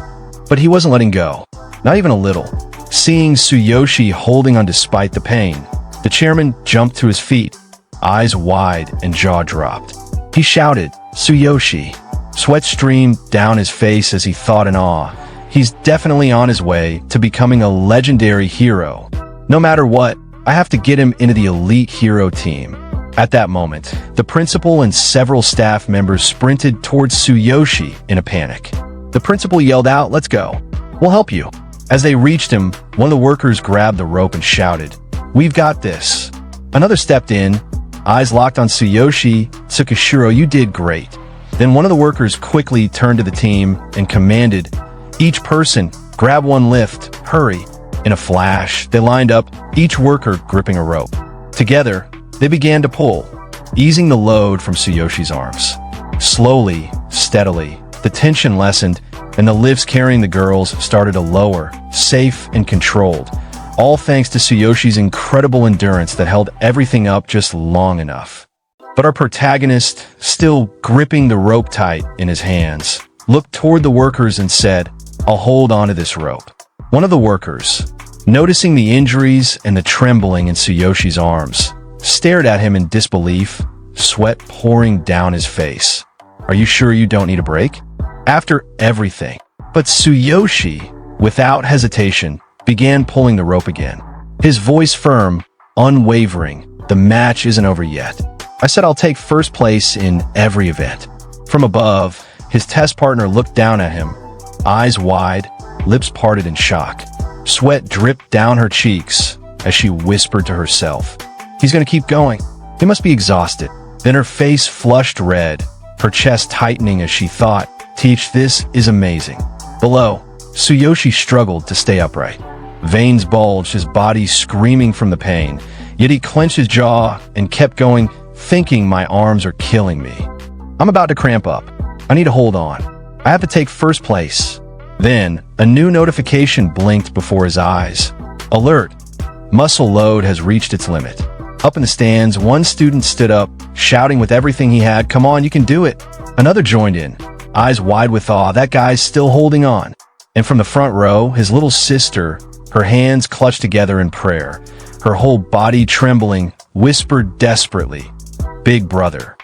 But he wasn't letting go, not even a little. Seeing Tsuyoshi holding on despite the pain, the chairman jumped to his feet. eyes wide and jaw dropped. He shouted, "Tsuyoshi!" Sweat streamed down his face as he thought in awe. He's definitely on his way to becoming a legendary hero. No matter what, I have to get him into the elite hero team. At that moment, the principal and several staff members sprinted towards Tsuyoshi in a panic. The principal yelled out, "Let's go. We'll help you." As they reached him, one of the workers grabbed the rope and shouted, "We've got this." Another stepped in, eyes locked on Tsuyoshi. "Tsukishiro, you did great." Then one of the workers quickly turned to the team and commanded, "Each person, grab one lift, hurry." In a flash, they lined up, each worker gripping a rope. Together, they began to pull, easing the load from Tsuyoshi's arms. Slowly, steadily, the tension lessened, and the lifts carrying the girls started to lower, safe and controlled, all thanks to Tsuyoshi's incredible endurance that held everything up just long enough. But our protagonist, still gripping the rope tight in his hands, looked toward the workers and said, "I'll hold on to this rope." One of the workers, noticing the injuries and the trembling in Tsuyoshi's arms, stared at him in disbelief, sweat pouring down his face. "Are you sure you don't need a break?" After everything. But Tsuyoshi, without hesitation, began pulling the rope again. His voice firm, unwavering. "The match isn't over yet. I said I'll take first place in every event." From above, his test partner looked down at him, eyes wide, lips parted in shock. Sweat dripped down her cheeks as she whispered to herself, "He's gonna keep going. He must be exhausted." Then her face flushed red, her chest tightening as she thought, "Teach, this is amazing." Below, Tsuyoshi struggled to stay upright. Veins bulged, his body screaming from the pain, yet he clenched his jaw and kept going, thinking, "My arms are killing me. I'm about to cramp up. I need to hold on. I have to take first place." Then, a new notification blinked before his eyes. Alert! Muscle load has reached its limit. Up in the stands, one student stood up, shouting with everything he had, "Come on, you can do it." Another joined in, eyes wide with awe, "That guy's still holding on." And from the front row, his little sister, her hands clutched together in prayer, her whole body trembling, whispered desperately, "Big brother."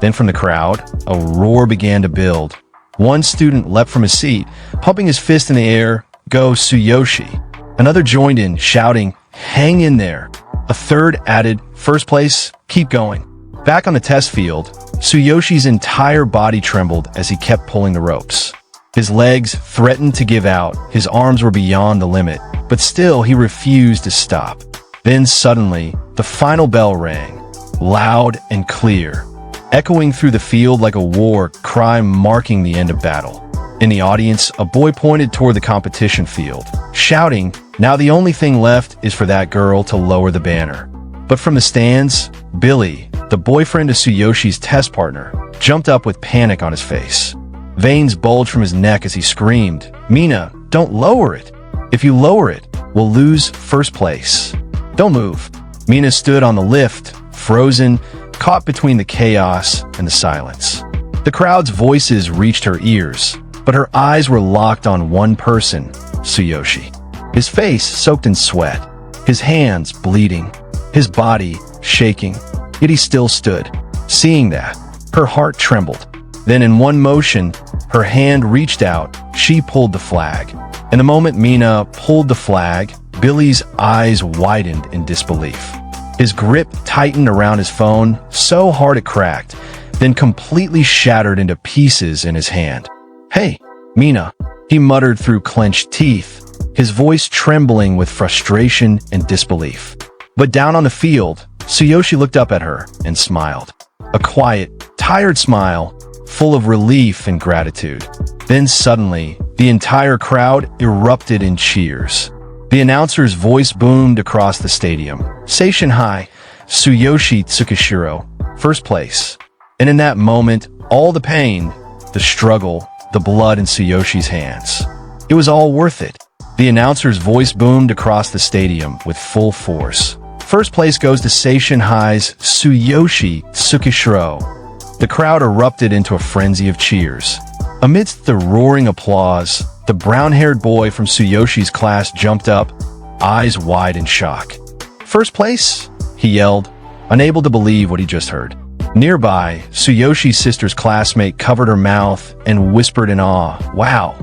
Then from the crowd, a roar began to build. One student leapt from his seat, pumping his fist in the air, "Go, Tsuyoshi." Another joined in, shouting, "Hang in there." A third added, "First place, keep going." Back on the test field, Tsuyoshi's entire body trembled as he kept pulling the ropes. His legs threatened to give out, his arms were beyond the limit, but still he refused to stop. Then suddenly, the final bell rang, loud and clear, echoing through the field like a war cry marking the end of battle. In the audience, a boy pointed toward the competition field, shouting, "Now the only thing left is for that girl to lower the banner." But from the stands, Billy, the boyfriend of Tsuyoshi's test partner, jumped up with panic on his face. Veins bulged from his neck as he screamed, "Mina, don't lower it. If you lower it, we'll lose first place." "Don't move." Mina stood on the lift, frozen, caught between the chaos and the silence. The crowd's voices reached her ears, but her eyes were locked on one person, Tsuyoshi. His face soaked in sweat, his hands bleeding, his body shaking, yet he still stood. Seeing that, her heart trembled. Then in one motion, her hand reached out, she pulled the flag. And the moment Mina pulled the flag, Billy's eyes widened in disbelief. His grip tightened around his phone so hard it cracked, then completely shattered into pieces in his hand. "Hey, Mina," he muttered through clenched teeth, his voice trembling with frustration and disbelief. But down on the field, Tsuyoshi looked up at her and smiled. A quiet, tired smile, full of relief and gratitude. Then suddenly, the entire crowd erupted in cheers. The announcer's voice boomed across the stadium. "Seishin High, Tsuyoshi Tsukishiro, first place." And in that moment, all the pain, the struggle, the blood in Tsuyoshi's hands, it was all worth it. The announcer's voice boomed across the stadium with full force. "First place goes to Seishin High's Tsuyoshi Tsukishiro." The crowd erupted into a frenzy of cheers. Amidst the roaring applause, the brown-haired boy from Tsuyoshi's class jumped up, eyes wide in shock. "First place?" he yelled. unable to believe what he just heard. Nearby, Tsuyoshi sister's classmate covered her mouth and whispered in awe, "Wow,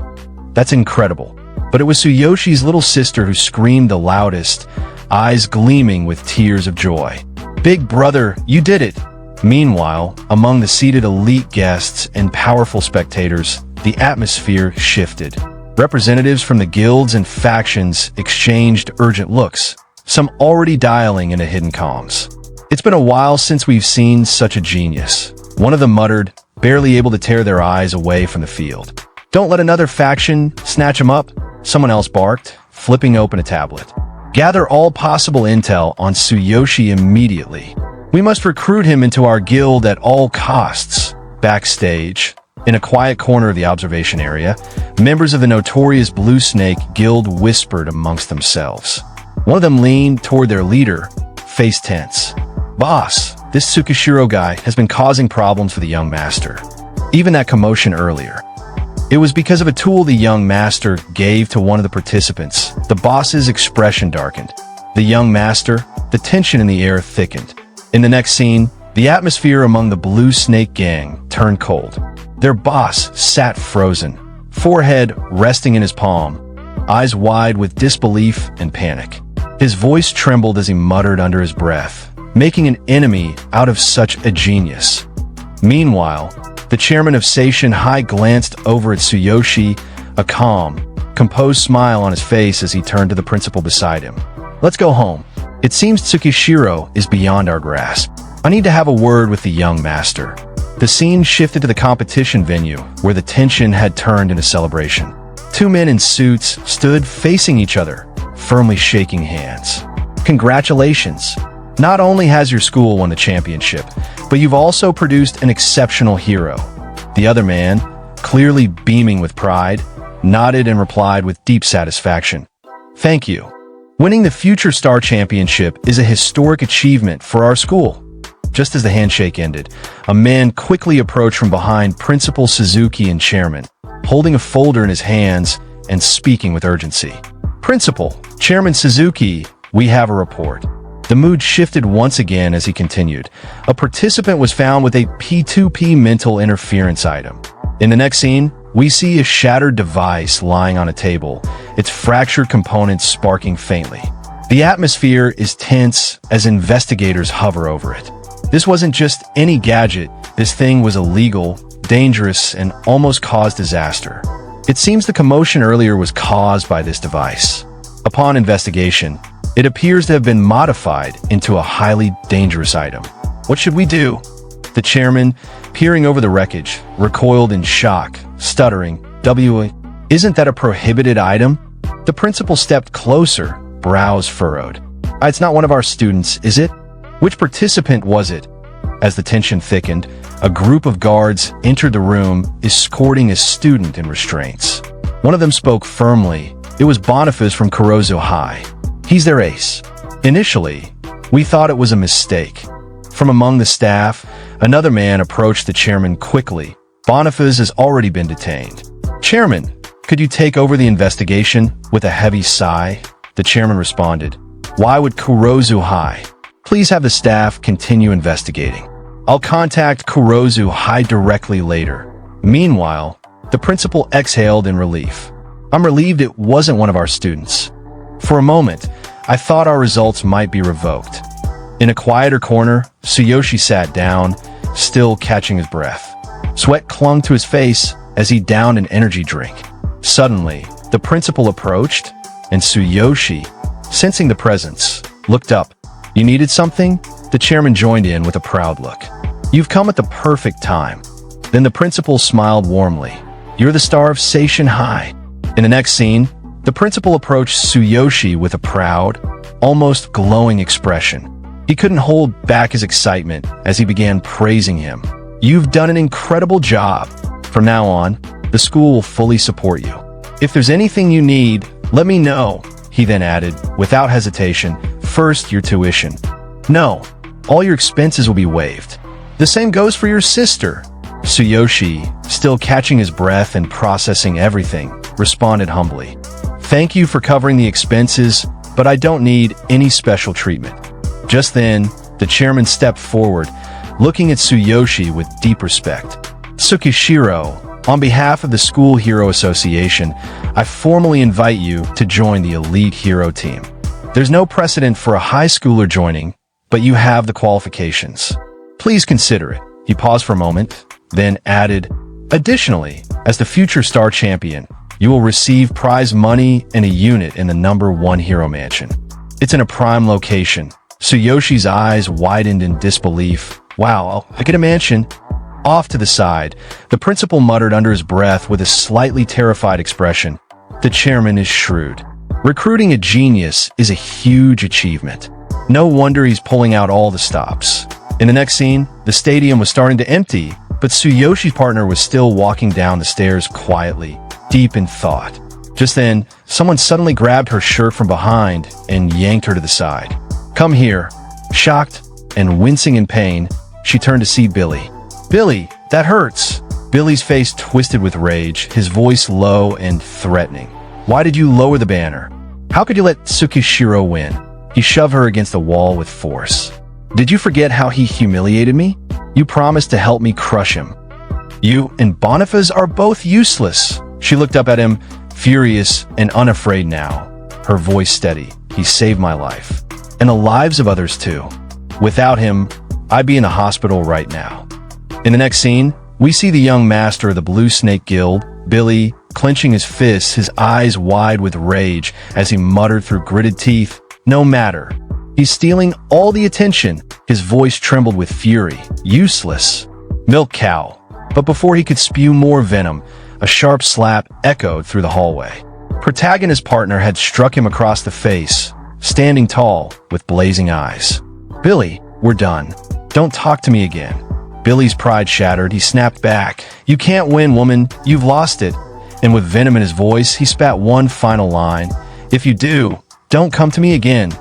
that's incredible." But it was Tsuyoshi's little sister who screamed the loudest, eyes gleaming with tears of joy. "Big brother, you did it!" Meanwhile, among the seated elite guests and powerful spectators, the atmosphere shifted. Representatives from the guilds and factions exchanged urgent looks, some already dialing into hidden comms. "It's been a while since we've seen such a genius," one of them muttered, barely able to tear their eyes away from the field. "Don't let another faction snatch him up," someone else barked, flipping open a tablet. "Gather all possible intel on Tsuyoshi immediately. We must recruit him into our guild at all costs." Backstage, in a quiet corner of the observation area, members of the notorious Blue Snake Guild whispered amongst themselves. One of them leaned toward their leader, face tense. "Boss, this Tsukishiro guy has been causing problems for the young master. Even that commotion earlier. It was because of a tool the young master gave to one of the participants." The boss's expression darkened. The young master, the tension in the air thickened. In the next scene, the atmosphere among the Blue Snake gang turned cold. Their boss sat frozen, forehead resting in his palm, eyes wide with disbelief and panic. His voice trembled as he muttered under his breath, making an enemy out of such a genius. Meanwhile, the chairman of Seishin High glanced over at Tsuyoshi, a calm, composed smile on his face as he turned to the principal beside him. "Let's go home. It seems Tsukishiro is beyond our grasp. I need to have a word with the young master." The scene shifted to the competition venue, where the tension had turned into celebration. Two men in suits stood facing each other, firmly shaking hands. "Congratulations! Not only has your school won the championship, but you've also produced an exceptional hero." The other man, clearly beaming with pride, nodded and replied with deep satisfaction. "Thank you. Winning the Future Star Championship is a historic achievement for our school." Just as the handshake ended, a man quickly approached from behind Principal Suzuki and Chairman, holding a folder in his hands and speaking with urgency. "Principal, Chairman Suzuki, we have a report." The mood shifted once again as he continued. A participant was found with a P2P mental interference item. In the next scene, we see a shattered device lying on a table, its fractured components sparking faintly. The atmosphere is tense as investigators hover over it. This wasn't just any gadget. This thing was illegal, dangerous, and almost caused disaster. It seems the commotion earlier was caused by this device. Upon investigation, it appears to have been modified into a highly dangerous item. "What should we do?" The chairman, peering over the wreckage, recoiled in shock, stuttering, "Isn't that a prohibited item?" The principal stepped closer, brows furrowed. "It's not one of our students, is it? Which participant was it?" As the tension thickened, a group of guards entered the room, escorting a student in restraints. One of them spoke firmly. It was Boniface from Kurozu High. "He's their ace." Initially, we thought it was a mistake. From among the staff, another man approached the chairman quickly. "Boniface has already been detained." "Chairman, could you take over the investigation?" With a heavy sigh, the chairman responded. "Why would Kurozu High? Please have the staff continue investigating. I'll contact Kurozu High directly later." Meanwhile, the principal exhaled in relief. "I'm relieved it wasn't one of our students. For a moment, I thought our results might be revoked." In a quieter corner, Tsuyoshi sat down, still catching his breath. Sweat clung to his face as he downed an energy drink. Suddenly, the principal approached, and Tsuyoshi, sensing the presence, looked up. "You needed something?" The chairman joined in with a proud look. "You've come at the perfect time." Then the principal smiled warmly. "You're the star of Seishin High." In the next scene, the principal approached Tsuyoshi with a proud, almost glowing expression. He couldn't hold back his excitement as he began praising him. "You've done an incredible job. From now on, the school will fully support you. If there's anything you need, let me know." He then added, without hesitation, "First, your tuition. No, all your expenses will be waived. The same goes for your sister." Tsuyoshi, still catching his breath and processing everything, responded humbly. "Thank you for covering the expenses, but I don't need any special treatment." Just then, The chairman stepped forward, looking at Tsuyoshi with deep respect. Tsukishiro, on behalf of the School Hero Association, I formally invite you to join the elite hero team. There's no precedent for a high schooler joining, but you have the qualifications. Please consider it. He paused for a moment, then added, additionally, as the future star champion, you will receive prize money and a unit in the #1 hero mansion. It's in a prime location. Tsuyoshi's eyes widened in disbelief. Wow, I get a mansion. Off to the side, the principal muttered under his breath with a slightly terrified expression. The chairman is shrewd. Recruiting a genius is a huge achievement. No wonder he's pulling out all the stops. In the next scene, the stadium was starting to empty, but Tsuyoshi's partner was still walking down the stairs quietly, deep in thought. Just then, someone suddenly grabbed her shirt from behind and yanked her to the side. Come here. Shocked and wincing in pain, she turned to see Billy. Billy, that hurts. Billy's face twisted with rage, his voice low and threatening. Why did you lower the banner? How could you let Tsukishiro win? He shoved her against the wall with force. Did you forget how he humiliated me? You promised to help me crush him. You and Boniface are both useless. She looked up at him, furious and unafraid now, her voice steady. He saved my life. And the lives of others too. Without him, I'd be in a hospital right now. In the next scene, we see the young master of the Blue Snake Guild, Billy, clenching his fists, his eyes wide with rage as he muttered through gritted teeth, no matter. He's stealing all the attention. His voice trembled with fury. Useless. Milk cow. But before he could spew more venom, a sharp slap echoed through the hallway. Protagonist's partner had struck him across the face, standing tall with blazing eyes. Billy, we're done. Don't talk to me again. Billy's pride shattered. He snapped back. You can't win, woman. You've lost it. And with venom in his voice, he spat one final line. If you do, don't come to me again.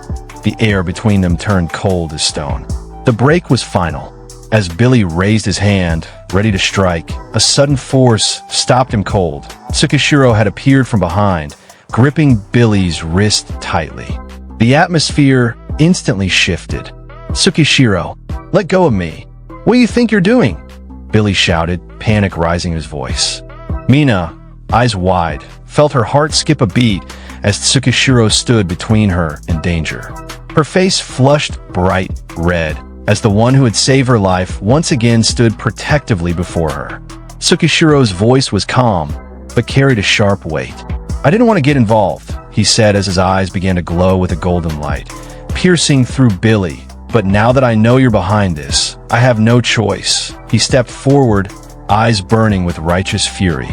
The air between them turned cold as stone. The break was final. As Billy raised his hand, ready to strike, a sudden force stopped him cold. Tsukishiro had appeared from behind, gripping Billy's wrist tightly. The atmosphere instantly shifted. Tsukishiro, let go of me. What do you think you're doing? Billy shouted, panic rising in his voice. Mina, eyes wide, felt her heart skip a beat as Tsukishiro stood between her and danger. Her face flushed bright red as the one who had saved her life once again stood protectively before her. Tsukishiro's voice was calm, but carried a sharp weight. I didn't want to get involved, he said as his eyes began to glow with a golden light, piercing through Billy. But now that I know you're behind this, I have no choice. He stepped forward, eyes burning with righteous fury.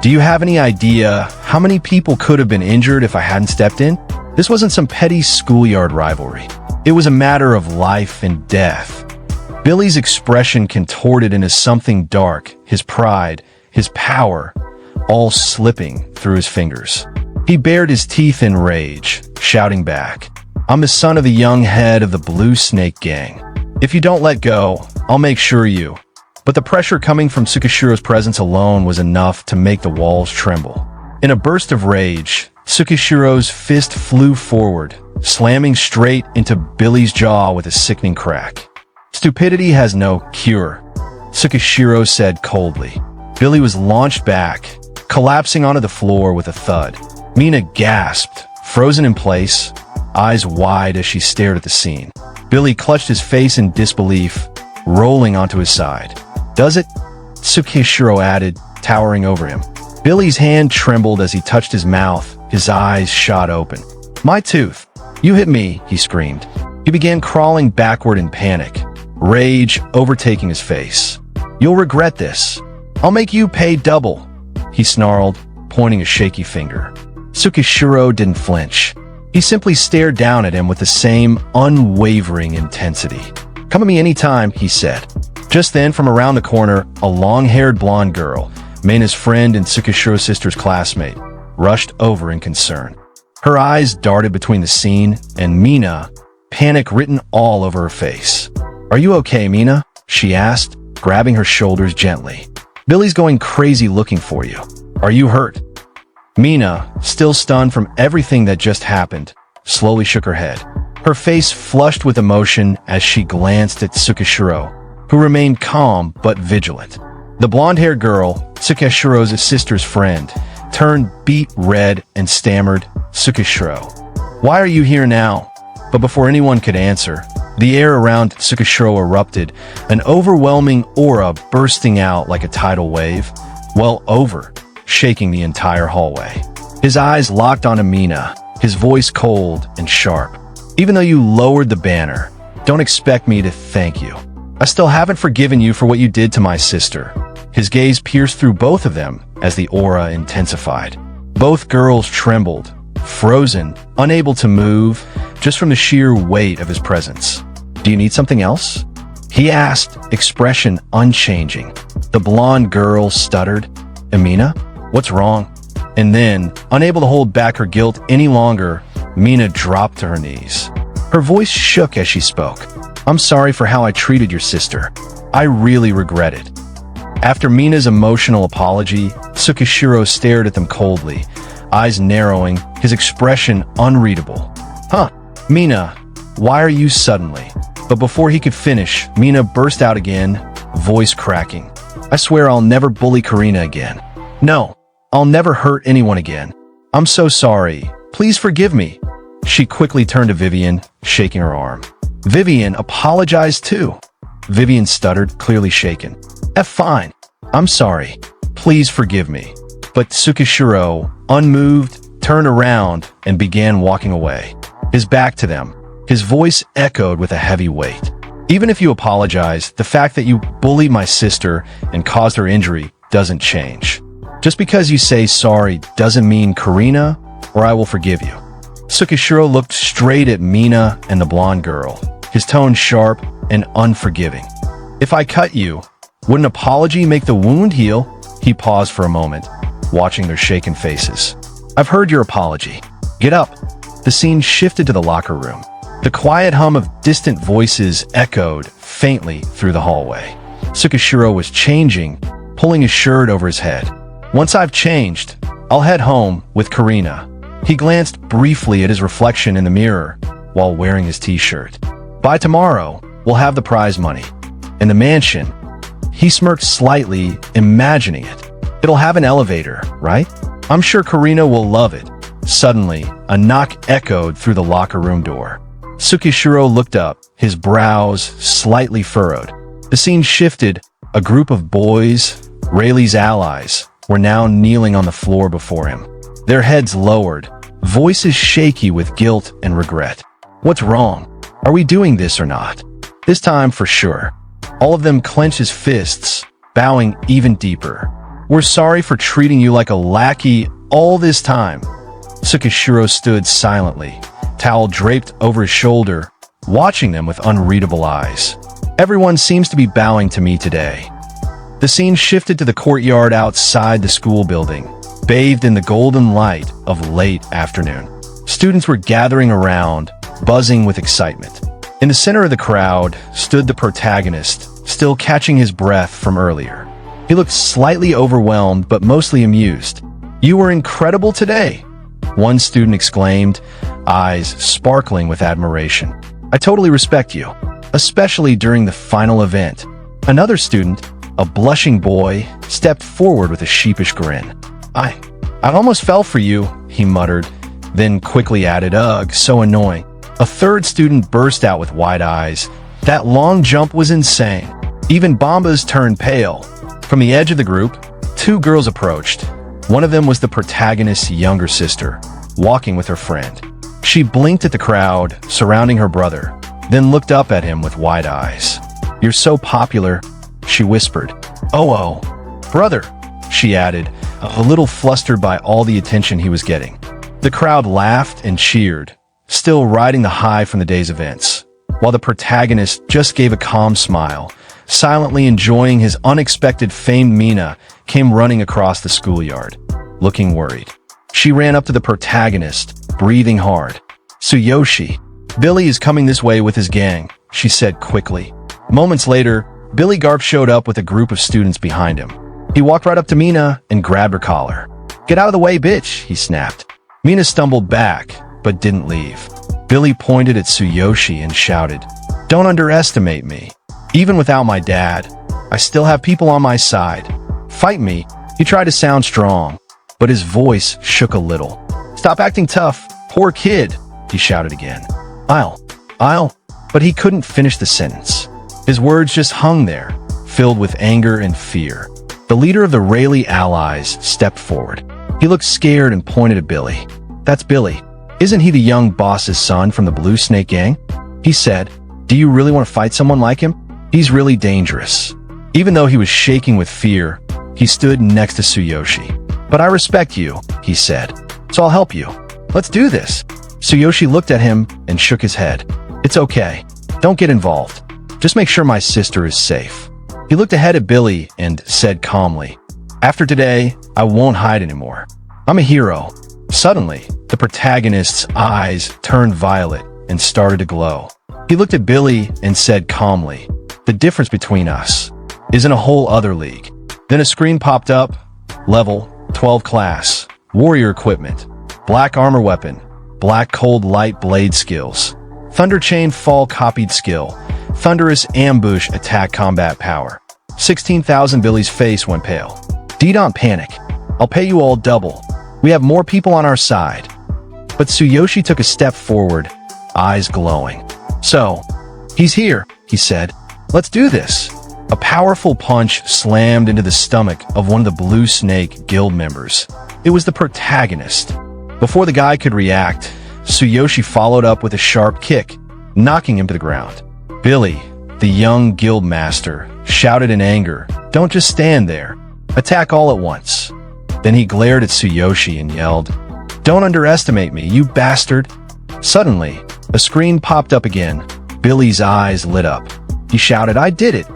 Do you have any idea how many people could have been injured if I hadn't stepped in? This wasn't some petty schoolyard rivalry. It was a matter of life and death. Billy's expression contorted into something dark, his pride, his power, all slipping through his fingers. He bared his teeth in rage, shouting back, I'm the son of the young head of the Blue Snake Gang. If you don't let go, I'll make sure you. But the pressure coming from Tsukishiro's presence alone was enough to make the walls tremble. In a burst of rage, Tsukishiro's fist flew forward, slamming straight into Billy's jaw with a sickening crack. Stupidity has no cure, Tsukishiro said coldly. Billy was launched back, collapsing onto the floor with a thud. Mina gasped, frozen in place, eyes wide as she stared at the scene. Billy clutched his face in disbelief, rolling onto his side. Does it? Tsukishiro added, towering over him. Billy's hand trembled as he touched his mouth, his eyes shot open. My tooth! You hit me, he screamed. He began crawling backward in panic, rage overtaking his face. You'll regret this. I'll make you pay double, he snarled, pointing a shaky finger. Tsukishiro didn't flinch. He simply stared down at him with the same unwavering intensity. Come at me anytime, he said. Just then, from around the corner, a long-haired blonde girl, Mina's friend and Tsukishiro's sister's classmate, rushed over in concern. Her eyes darted between the scene and Mina, panic written all over her face. Are you okay, Mina? She asked, grabbing her shoulders gently. Billy's going crazy looking for you. Are you hurt? Mina, still stunned from everything that just happened, slowly shook her head. Her face flushed with emotion as she glanced at Tsukishiro, who remained calm but vigilant. The blonde-haired girl, Tsukishiro's sister's friend, turned beet red and stammered, "Tsukishiro, why are you here now?" But before anyone could answer, the air around Tsukishiro erupted, an overwhelming aura bursting out like a tidal wave, well over, shaking the entire hallway. His eyes locked on Amina, his voice cold and sharp. "Even though you lowered the banner, don't expect me to thank you. I still haven't forgiven you for what you did to my sister." His gaze pierced through both of them as the aura intensified. Both girls trembled, frozen, unable to move, just from the sheer weight of his presence. "Do you need something else?" he asked, expression unchanging. The blonde girl stuttered, "Amina, what's wrong?" And then, unable to hold back her guilt any longer, Mina dropped to her knees. Her voice shook as she spoke. "I'm sorry for how I treated your sister. I really regret it." After Mina's emotional apology, Tsukishiro stared at them coldly, eyes narrowing, his expression unreadable. "Huh, Mina, why are you suddenly?" But before he could finish, Mina burst out again, voice cracking. "I swear I'll never bully Karina again. No, I'll never hurt anyone again. I'm so sorry. Please forgive me." She quickly turned to Vivian, shaking her arm. Vivian apologized too. Vivian stuttered, clearly shaken. Fine. I'm sorry. Please forgive me." But Tsukishiro, unmoved, turned around and began walking away, his back to them. His voice echoed with a heavy weight. "Even if you apologize, the fact that you bullied my sister and caused her injury doesn't change. Just because you say sorry doesn't mean Karina or I will forgive you." Tsukishiro looked straight at Mina and the blonde girl, his tone sharp and unforgiving. "If I cut you, would an apology make the wound heal?" He paused for a moment, watching their shaken faces. "I've heard your apology. Get up." The scene shifted to the locker room. The quiet hum of distant voices echoed faintly through the hallway. Tsukishiro was changing, pulling his shirt over his head. "Once I've changed, I'll head home with Karina." He glanced briefly at his reflection in the mirror while wearing his t-shirt. "By tomorrow, we'll have the prize money. And the mansion," he smirked slightly, imagining it. "It'll have an elevator, right? I'm sure Karina will love it." Suddenly, a knock echoed through the locker room door. Tsukishiro looked up, his brows slightly furrowed. The scene shifted. A group of boys, Rayleigh's allies, were now kneeling on the floor before him, their heads lowered, voices shaky with guilt and regret. "What's wrong? Are we doing this or not? This time for sure." All of them clenched his fists, bowing even deeper. "We're sorry for treating you like a lackey all this time." Tsukishiro stood silently, towel draped over his shoulder, watching them with unreadable eyes. "Everyone seems to be bowing to me today." The scene shifted to the courtyard outside the school building, bathed in the golden light of late afternoon. Students were gathering around, buzzing with excitement. In the center of the crowd stood the protagonist, still catching his breath from earlier. He looked slightly overwhelmed but mostly amused. "You were incredible today," one student exclaimed, eyes sparkling with admiration. "I totally respect you, especially during the final event." Another student, a blushing boy, stepped forward with a sheepish grin. I almost fell for you," he muttered, then quickly added, "Ugh, so annoying." A third student burst out with wide eyes. "That long jump was insane." Even Bombas turned pale. From the edge of the group, two girls approached. One of them was the protagonist's younger sister, walking with her friend. She blinked at the crowd surrounding her brother, then looked up at him with wide eyes. "You're so popular," she whispered. Oh, brother," she added, a little flustered by all the attention he was getting. The crowd laughed and cheered, still riding the high from the day's events, while the protagonist just gave a calm smile, silently enjoying his unexpected fame. Mina came running across the schoolyard, looking worried. She ran up to the protagonist, breathing hard. "Tsuyoshi, Billy is coming this way with his gang," she said quickly. Moments later, Billy Garp showed up with a group of students behind him. He walked right up to Mina and grabbed her collar. "Get out of the way, bitch," he snapped. Mina stumbled back, but didn't leave. Billy pointed at Tsuyoshi and shouted, "Don't underestimate me. Even without my dad, I still have people on my side. Fight me." He tried to sound strong, but his voice shook a little. "Stop acting tough, poor kid," he shouted again. I'll. But he couldn't finish the sentence. His words just hung there, filled with anger and fear. The leader of the Rayleigh allies stepped forward. He looked scared and pointed at Billy. "That's Billy. Isn't he the young boss's son from the Blue Snake gang?" He said, "Do you really want to fight someone like him? He's really dangerous." Even though he was shaking with fear, he stood next to Tsuyoshi. "But I respect you," he said, "so I'll help you. Let's do this." Tsuyoshi looked at him and shook his head. "It's okay. Don't get involved. Just make sure my sister is safe." He looked ahead at Billy and said calmly, "After today, I won't hide anymore. I'm a hero." Suddenly, the protagonist's eyes turned violet and started to glow. He looked at Billy and said calmly, "The difference between us is in a whole other league." Then a screen popped up. Level 12 class. Warrior equipment. Black armor weapon. Black cold light blade skills. Thunder chain fall copied skill. Thunderous ambush attack combat power. 16,000. Billy's face went pale. "Don't panic. I'll pay you all double. We have more people on our side." But Tsuyoshi took a step forward, eyes glowing. "So, he's here," he said. "Let's do this." A powerful punch slammed into the stomach of one of the Blue Snake Guild members. It was the protagonist. Before the guy could react, Tsuyoshi followed up with a sharp kick, knocking him to the ground. Billy, the young guild master, shouted in anger, "Don't just stand there. Attack all at once." Then he glared at Tsuyoshi and yelled, "Don't underestimate me, you bastard." Suddenly, a screen popped up again. Billy's eyes lit up. He shouted, "I did it."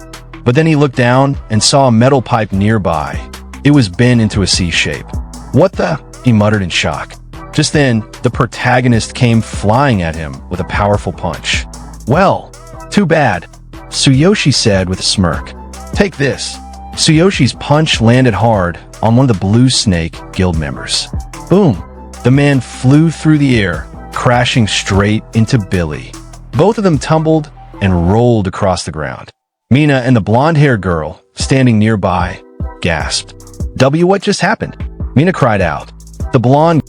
But then he looked down and saw a metal pipe nearby. It was bent into a C shape. "What the?" he muttered in shock. Just then, the protagonist came flying at him with a powerful punch. "Well, too bad," Tsuyoshi said with a smirk. "Take this." Tsuyoshi's punch landed hard on one of the Blue Snake Guild members. Boom! The man flew through the air, crashing straight into Billy. Both of them tumbled and rolled across the ground. Mina and the blonde-haired girl, standing nearby, gasped. What just happened?" Mina cried out. The blonde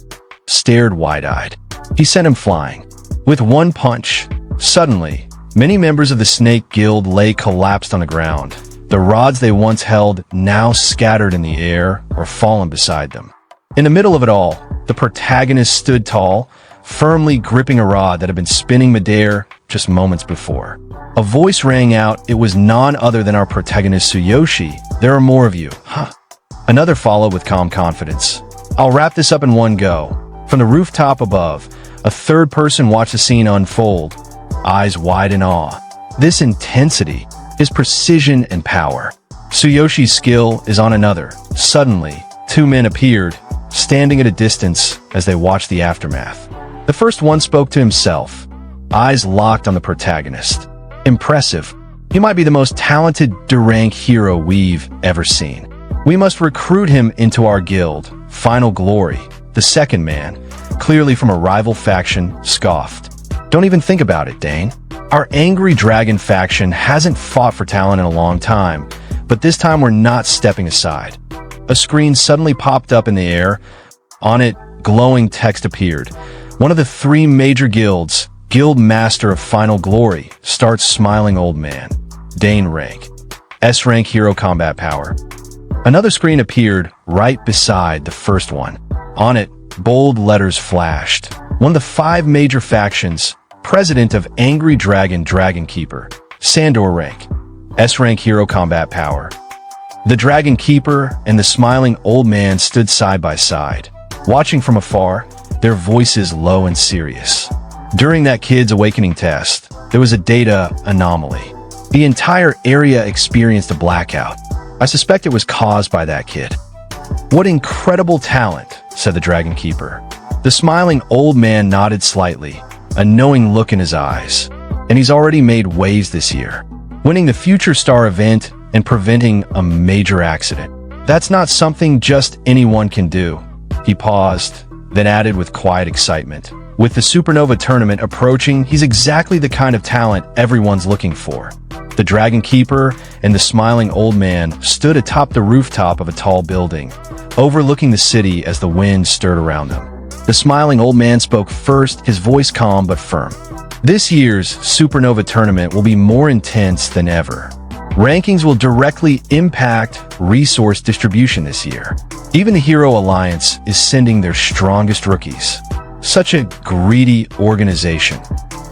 stared wide-eyed. He sent him flying. With one punch, suddenly, many members of the Snake Guild lay collapsed on the ground. The rods they once held now scattered in the air or fallen beside them. In the middle of it all, the protagonist stood tall, firmly gripping a rod that had been spinning midair just moments before. A voice rang out. It was none other than our protagonist Tsuyoshi. "There are more of you." Huh. Another followed with calm confidence. "I'll wrap this up in one go." From the rooftop above, a third person watched the scene unfold, eyes wide in awe. This intensity, his precision and power. Tsuyoshi's skill is on another. Suddenly, two men appeared, standing at a distance as they watched the aftermath. The first one spoke to himself, eyes locked on the protagonist. "Impressive. He might be the most talented rank hero we've ever seen. We must recruit him into our guild. Final glory." The second man, clearly from a rival faction, scoffed. "Don't even think about it, Dane. Our angry dragon faction hasn't fought for talent in a long time, but this time we're not stepping aside." A screen suddenly popped up in the air. On it, glowing text appeared. One of the three major guilds, Guild Master of Final Glory, starts smiling old man. Dane rank. S rank hero combat power. Another screen appeared right beside the first one. On it, bold letters flashed. One of the five major factions, President of Angry Dragon Dragon Keeper. Sandor rank. S rank hero combat power. The Dragon Keeper and the smiling old man stood side by side, watching from afar, their voices low and serious. During that kid's awakening test, there was a data anomaly. The entire area experienced a blackout. I suspect it was caused by that kid. "What incredible talent," said the Dragon Keeper. The smiling old man nodded slightly, a knowing look in his eyes. "And he's already made waves this year, winning the Future Star event and preventing a major accident. That's not something just anyone can do." He paused, then added with quiet excitement, With the Supernova tournament approaching, he's exactly the kind of talent everyone's looking for. The Dragon Keeper and the smiling old man stood atop the rooftop of a tall building, overlooking the city as the wind stirred around them. The smiling old man spoke first, his voice calm but firm. This year's Supernova tournament will be more intense than ever. Rankings will directly impact resource distribution this year. Even the Hero Alliance is sending their strongest rookies. Such a greedy organization.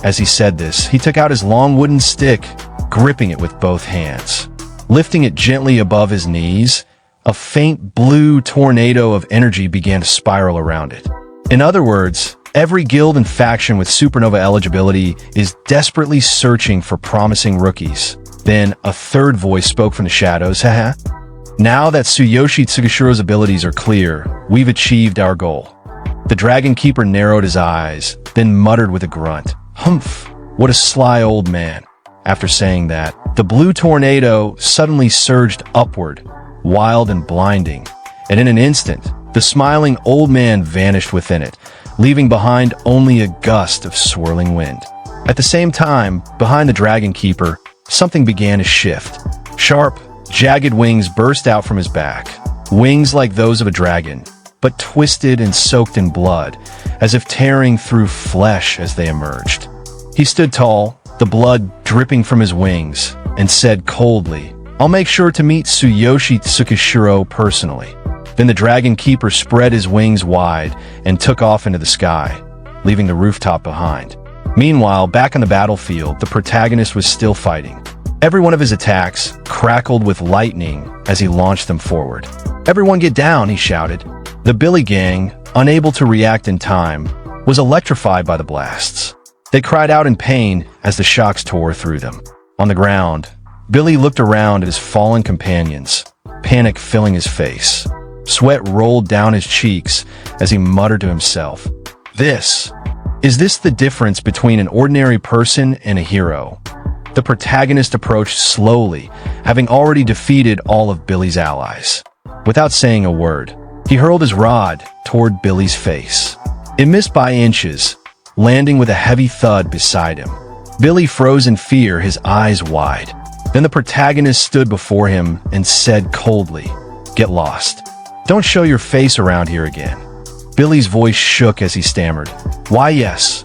As he said this, he took out his long wooden stick, gripping it with both hands. Lifting it gently above his knees, a faint blue tornado of energy began to spiral around it. In other words, every guild and faction with Supernova eligibility is desperately searching for promising rookies. Then a third voice spoke from the shadows, haha. Now that Tsuyoshi Tsukishiro's abilities are clear, we've achieved our goal. The Dragon Keeper narrowed his eyes, then muttered with a grunt. Humph, what a sly old man. After saying that, the blue tornado suddenly surged upward, wild and blinding, and in an instant, the smiling old man vanished within it, leaving behind only a gust of swirling wind. At the same time, behind the Dragon Keeper, something began to shift. Sharp, jagged wings burst out from his back, wings like those of a dragon, but twisted and soaked in blood, as if tearing through flesh as they emerged. He stood tall, the blood dripping from his wings, and said coldly, I'll make sure to meet Tsuyoshi Tsukishiro personally. Then the Dragon Keeper spread his wings wide and took off into the sky, leaving the rooftop behind. Meanwhile, back on the battlefield, the protagonist was still fighting. Every one of his attacks crackled with lightning as he launched them forward. Everyone get down, he shouted. The Billy gang, unable to react in time, was electrified by the blasts. They cried out in pain as the shocks tore through them. On the ground, Billy looked around at his fallen companions, panic filling his face. Sweat rolled down his cheeks as he muttered to himself, Is this the difference between an ordinary person and a hero? The protagonist approached slowly, having already defeated all of Billy's allies. Without saying a word, he hurled his rod toward Billy's face. It missed by inches, landing with a heavy thud beside him. Billy froze in fear, his eyes wide. Then the protagonist stood before him and said coldly, Get lost. Don't show your face around here again. Billy's voice shook as he stammered, Why yes.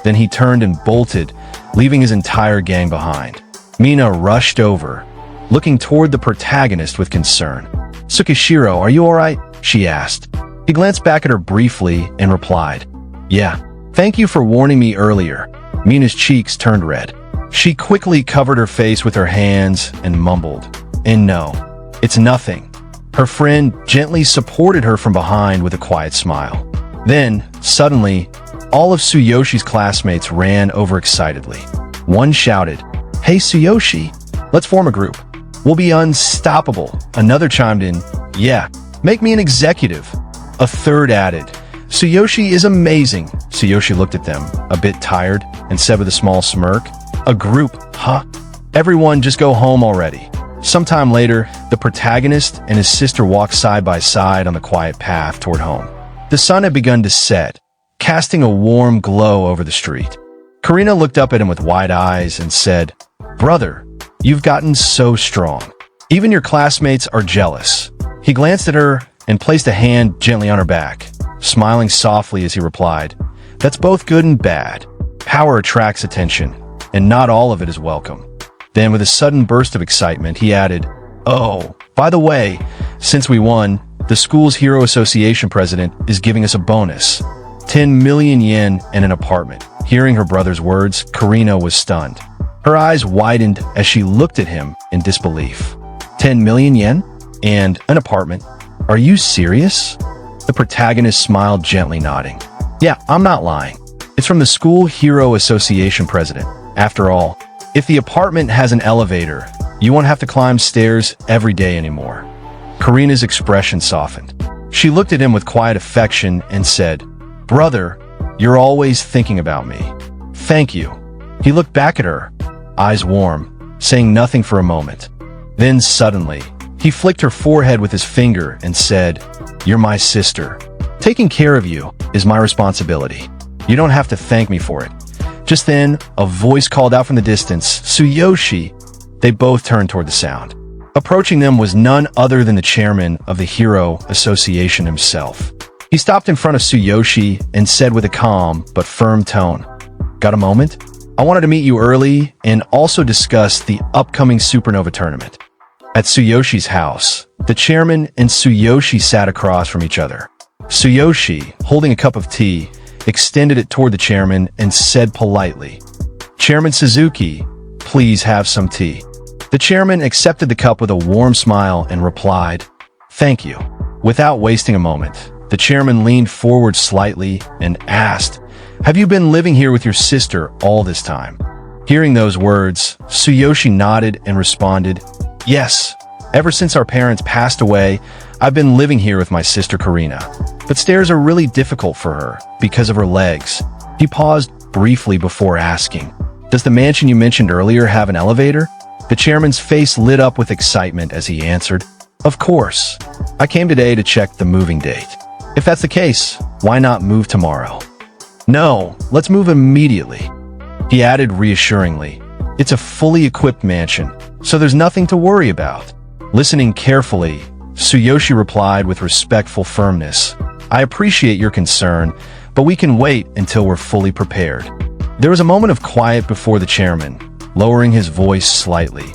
Then he turned and bolted, leaving his entire gang behind. Mina rushed over, looking toward the protagonist with concern. Tsukishiro, are you alright? She asked. He glanced back at her briefly and replied, Yeah, thank you for warning me earlier. Mina's cheeks turned red. She quickly covered her face with her hands and mumbled, And no, it's nothing. Her friend gently supported her from behind with a quiet smile. Then, suddenly, all of Tsuyoshi's classmates ran over excitedly. One shouted, Hey Tsuyoshi, let's form a group. We'll be unstoppable. Another chimed in, Yeah, make me an executive. A third added, Tsuyoshi is amazing. Tsuyoshi looked at them, a bit tired, and said with a small smirk, A group, huh? Everyone just go home already. Sometime later, the protagonist and his sister walked side by side on the quiet path toward home. The sun had begun to set, casting a warm glow over the street. Karina looked up at him with wide eyes and said, Brother, you've gotten so strong. Even your classmates are jealous. He glanced at her and placed a hand gently on her back, smiling softly as he replied, That's both good and bad. Power attracts attention, and not all of it is welcome. Then, with a sudden burst of excitement, he added, Oh, by the way, since we won, the school's Hero Association president is giving us a bonus. 10 million yen and an apartment. Hearing her brother's words, Karina was stunned. Her eyes widened as she looked at him in disbelief. 10 million yen? And an apartment? Are you serious? The protagonist smiled gently, nodding. Yeah, I'm not lying. It's from the school Hero Association president. After all, if the apartment has an elevator, you won't have to climb stairs every day anymore. Karina's expression softened. She looked at him with quiet affection and said, Brother, you're always thinking about me. Thank you. He looked back at her, eyes warm, saying nothing for a moment. Then suddenly, he flicked her forehead with his finger and said, You're my sister. Taking care of you is my responsibility. You don't have to thank me for it. Just then, a voice called out from the distance, Tsuyoshi. They both turned toward the sound. Approaching them was none other than the chairman of the Hero Association himself. He stopped in front of Tsuyoshi and said with a calm but firm tone, "Got a moment? I wanted to meet you early and also discuss the upcoming supernova tournament." At Tsuyoshi's house, the chairman and Tsuyoshi sat across from each other. Tsuyoshi, holding a cup of tea, extended it toward the chairman and said politely, "Chairman Suzuki, please have some tea." The chairman accepted the cup with a warm smile and replied, "Thank you." Without wasting a moment, the chairman leaned forward slightly and asked, "Have you been living here with your sister all this time?" Hearing those words, Tsuyoshi nodded and responded, "Yes. Ever since our parents passed away, I've been living here with my sister Karina. But stairs are really difficult for her because of her legs." He paused briefly before asking, "Does the mansion you mentioned earlier have an elevator?" The chairman's face lit up with excitement as he answered, "Of course. I came today to check the moving date. If that's the case, why not move tomorrow?" "No, let's move immediately," he added reassuringly. "It's a fully equipped mansion, so there's nothing to worry about." Listening carefully, Tsuyoshi replied with respectful firmness, "I appreciate your concern, but we can wait until we're fully prepared." There was a moment of quiet before the chairman, lowering his voice slightly,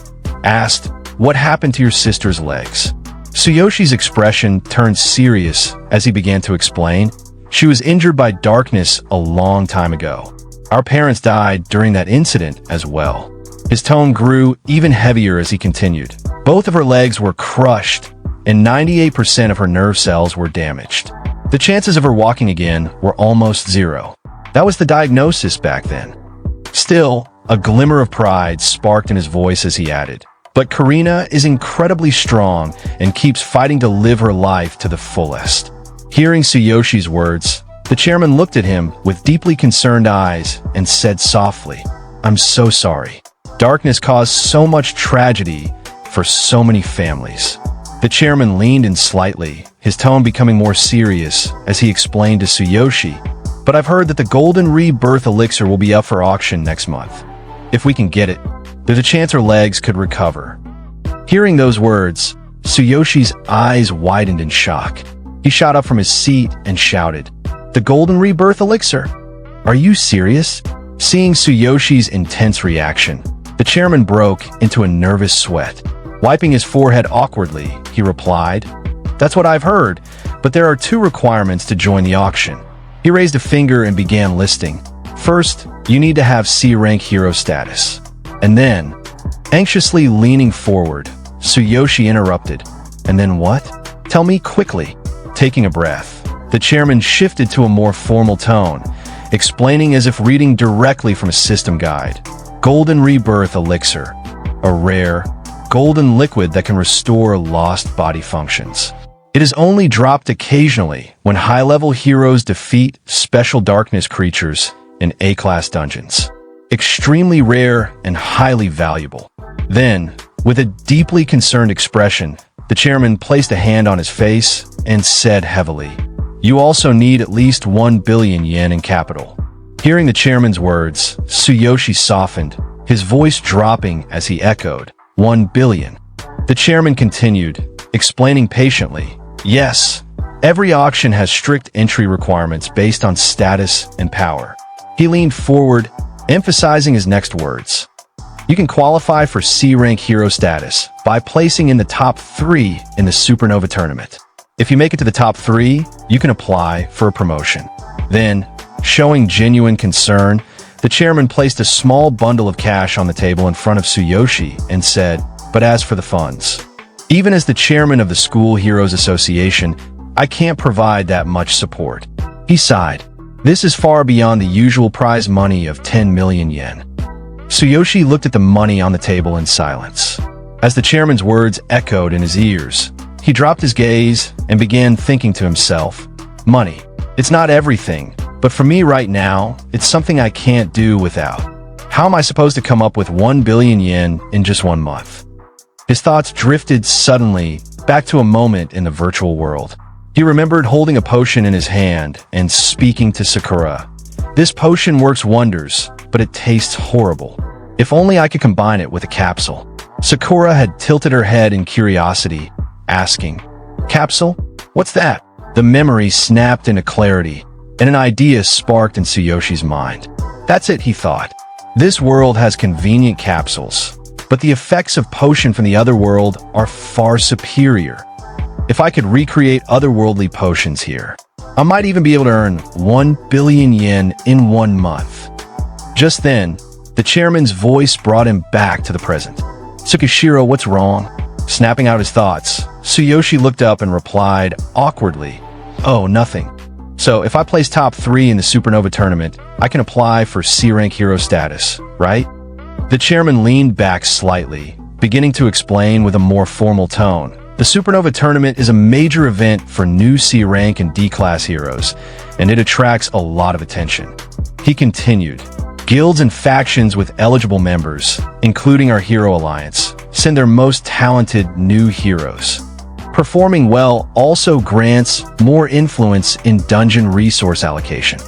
asked, "What happened to your sister's legs?" Tsuyoshi's expression turned serious as he began to explain, "She was injured by darkness a long time ago. Our parents died during that incident as well." His tone grew even heavier as he continued. Both of her legs were crushed, and 98% of her nerve cells were damaged. The chances of her walking again were almost zero. That was the diagnosis back then. Still, a glimmer of pride sparked in his voice as he added, "But Karina is incredibly strong and keeps fighting to live her life to the fullest." Hearing Tsuyoshi's words, the chairman looked at him with deeply concerned eyes and said softly, "I'm so sorry. Darkness caused so much tragedy for so many families." The chairman leaned in slightly, his tone becoming more serious as he explained to Tsuyoshi, "But I've heard that the Golden Rebirth Elixir will be up for auction next month. If we can get it, there's a chance her legs could recover." Hearing those words, Tsuyoshi's eyes widened in shock. He shot up from his seat and shouted, "The Golden Rebirth Elixir? Are you serious?" Seeing Tsuyoshi's intense reaction, the chairman broke into a nervous sweat. Wiping his forehead awkwardly, he replied, "That's what I've heard, but there are two requirements to join the auction." He raised a finger and began listing. "First, you need to have C-rank hero status." And then, anxiously leaning forward, Tsuyoshi interrupted, "And then what? Tell me quickly." Taking a breath, the chairman shifted to a more formal tone, explaining as if reading directly from a system guide. "Golden Rebirth Elixir, a rare, golden liquid that can restore lost body functions. It is only dropped occasionally when high-level heroes defeat special darkness creatures in A-class dungeons. Extremely rare and highly valuable." Then, with a deeply concerned expression, the chairman placed a hand on his face and said heavily, "You also need at least 1 billion yen in capital." Hearing the chairman's words, Tsuyoshi softened, his voice dropping as he echoed, 1 billion. The chairman continued, explaining patiently, "Yes, every auction has strict entry requirements based on status and power." He leaned forward, emphasizing his next words. "You can qualify for C-rank hero status by placing in the top 3 in the Supernova tournament. If you make it to the top 3, you can apply for a promotion." Then, showing genuine concern, the chairman placed a small bundle of cash on the table in front of Tsuyoshi and said, "But as for the funds, even as the chairman of the School Heroes Association, I can't provide that much support." He sighed. "This is far beyond the usual prize money of 10 million yen." Tsuyoshi looked at the money on the table in silence. As the chairman's words echoed in his ears, he dropped his gaze and began thinking to himself, "Money. It's not everything, but for me right now, it's something I can't do without. How am I supposed to come up with 1 billion yen in just 1 month?" His thoughts drifted suddenly back to a moment in the virtual world. He remembered holding a potion in his hand and speaking to Sakura, This potion works wonders, but it tastes horrible. If only I could combine it with a capsule. Sakura had tilted her head in curiosity, asking, "Capsule? What's that?" The memory snapped into clarity, and an idea sparked in Tsuyoshi's mind. That's it, he thought. This world has convenient capsules, but the effects of potion from the other world are far superior. If I could recreate otherworldly potions here, I might even be able to earn 1 billion yen in 1 month. Just then, the chairman's voice brought him back to the present. "Tsukishiro, what's wrong?" Snapping out his thoughts, Tsuyoshi looked up and replied awkwardly, "Oh, nothing. So if I place top 3 in the Supernova tournament, I can apply for C-rank hero status, right?" The chairman leaned back slightly, beginning to explain with a more formal tone. The Supernova tournament is a major event for new C-rank and D-class heroes, and it attracts a lot of attention. He continued, "Guilds and factions with eligible members, including our Hero Alliance, send their most talented new heroes. Performing well also grants more influence in dungeon resource allocation."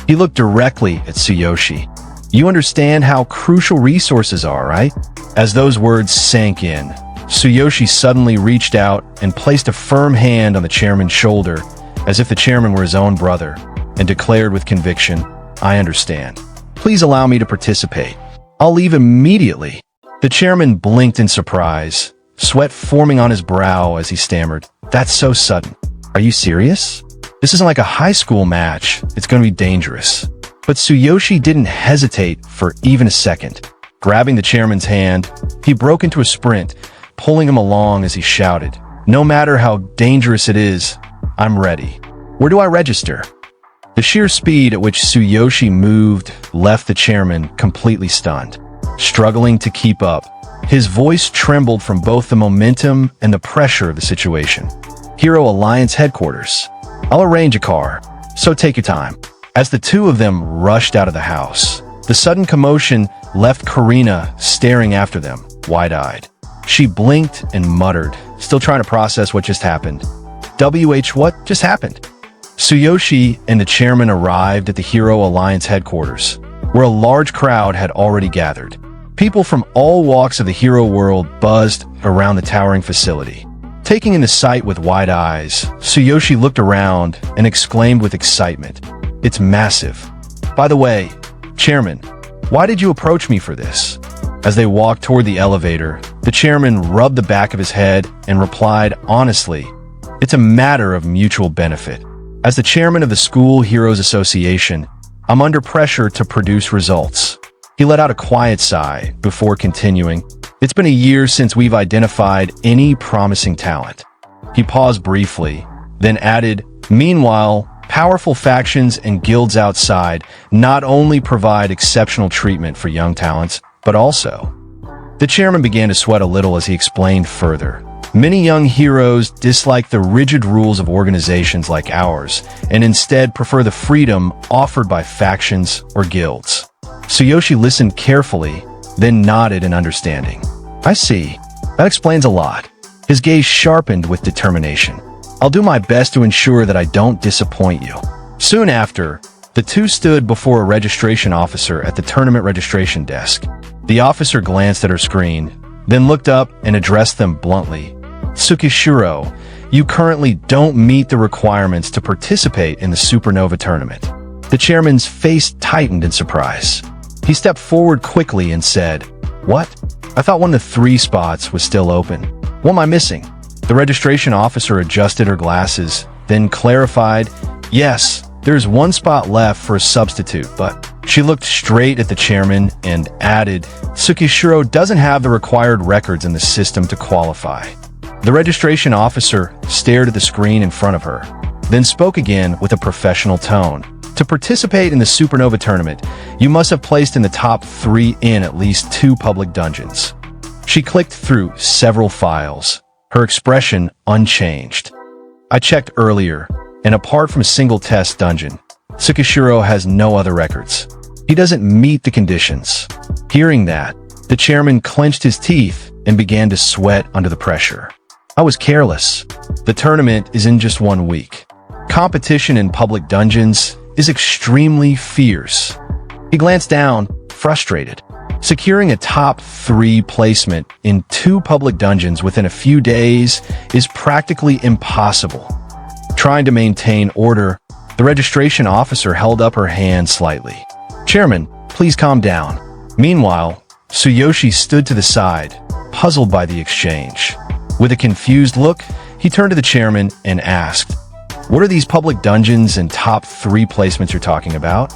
He looked directly at Tsuyoshi. "You understand how crucial resources are, right?" As those words sank in, Tsuyoshi suddenly reached out and placed a firm hand on the chairman's shoulder, as if the chairman were his own brother, and declared with conviction, "I understand. Please allow me to participate. I'll leave immediately." The chairman blinked in surprise, sweat forming on his brow as he stammered, "That's so sudden. Are you serious? This isn't like a high school match. It's going to be dangerous." But Tsuyoshi didn't hesitate for even a second. Grabbing the chairman's hand, he broke into a sprint, pulling him along as he shouted, "No matter how dangerous it is, I'm ready. Where do I register?" The sheer speed at which Tsuyoshi moved left the chairman completely stunned. Struggling to keep up, his voice trembled from both the momentum and the pressure of the situation. "Hero Alliance headquarters. I'll arrange a car, so take your time." As the two of them rushed out of the house, the sudden commotion left Karina staring after them, wide-eyed. She blinked and muttered, still trying to process what just happened. What just happened? Tsuyoshi and the chairman arrived at the Hero Alliance headquarters, where a large crowd had already gathered. People from all walks of the hero world buzzed around the towering facility. Taking in the sight with wide eyes, Tsuyoshi looked around and exclaimed with excitement, "It's massive. By the way, Chairman, why did you approach me for this?" As they walked toward the elevator, the chairman rubbed the back of his head and replied honestly, "It's a matter of mutual benefit. As the chairman of the School Heroes Association, I'm under pressure to produce results." He let out a quiet sigh before continuing, "It's been a year since we've identified any promising talent." He paused briefly, then added, "Meanwhile, powerful factions and guilds outside not only provide exceptional treatment for young talents, but also..." The chairman began to sweat a little as he explained further. "Many young heroes dislike the rigid rules of organizations like ours, and instead prefer the freedom offered by factions or guilds." Tsuyoshi listened carefully, then nodded in understanding. "I see. That explains a lot." His gaze sharpened with determination. "I'll do my best to ensure that I don't disappoint you." Soon after, the two stood before a registration officer at the tournament registration desk. The officer glanced at her screen, then looked up and addressed them bluntly. "Tsukishiro, you currently don't meet the requirements to participate in the Supernova tournament." The chairman's face tightened in surprise. He stepped forward quickly and said, "What? I thought one of the 3 spots was still open. What am I missing?" The registration officer adjusted her glasses, then clarified, "Yes, there's 1 spot left for a substitute, but..." She looked straight at the chairman and added, "Tsukishiro doesn't have the required records in the system to qualify." The registration officer stared at the screen in front of her, then spoke again with a professional tone. "To participate in the Supernova tournament, you must have placed in the top 3 in at least 2 public dungeons." She clicked through several files, her expression unchanged. "I checked earlier, and apart from a single test dungeon, Tsukishiro has no other records. He doesn't meet the conditions." Hearing that, the chairman clenched his teeth and began to sweat under the pressure. "I was careless. The tournament is in just 1 week. Competition in public dungeons is extremely fierce. He glanced down, frustrated. Securing a top 3 placement in 2 public dungeons within a few days is practically impossible. Trying to maintain order, the registration officer held up her hand slightly. "Chairman, please calm down." Meanwhile, Tsuyoshi stood to the side, puzzled by the exchange. With a confused look, he turned to the chairman and asked, "What are these public dungeons and top 3 placements you're talking about?"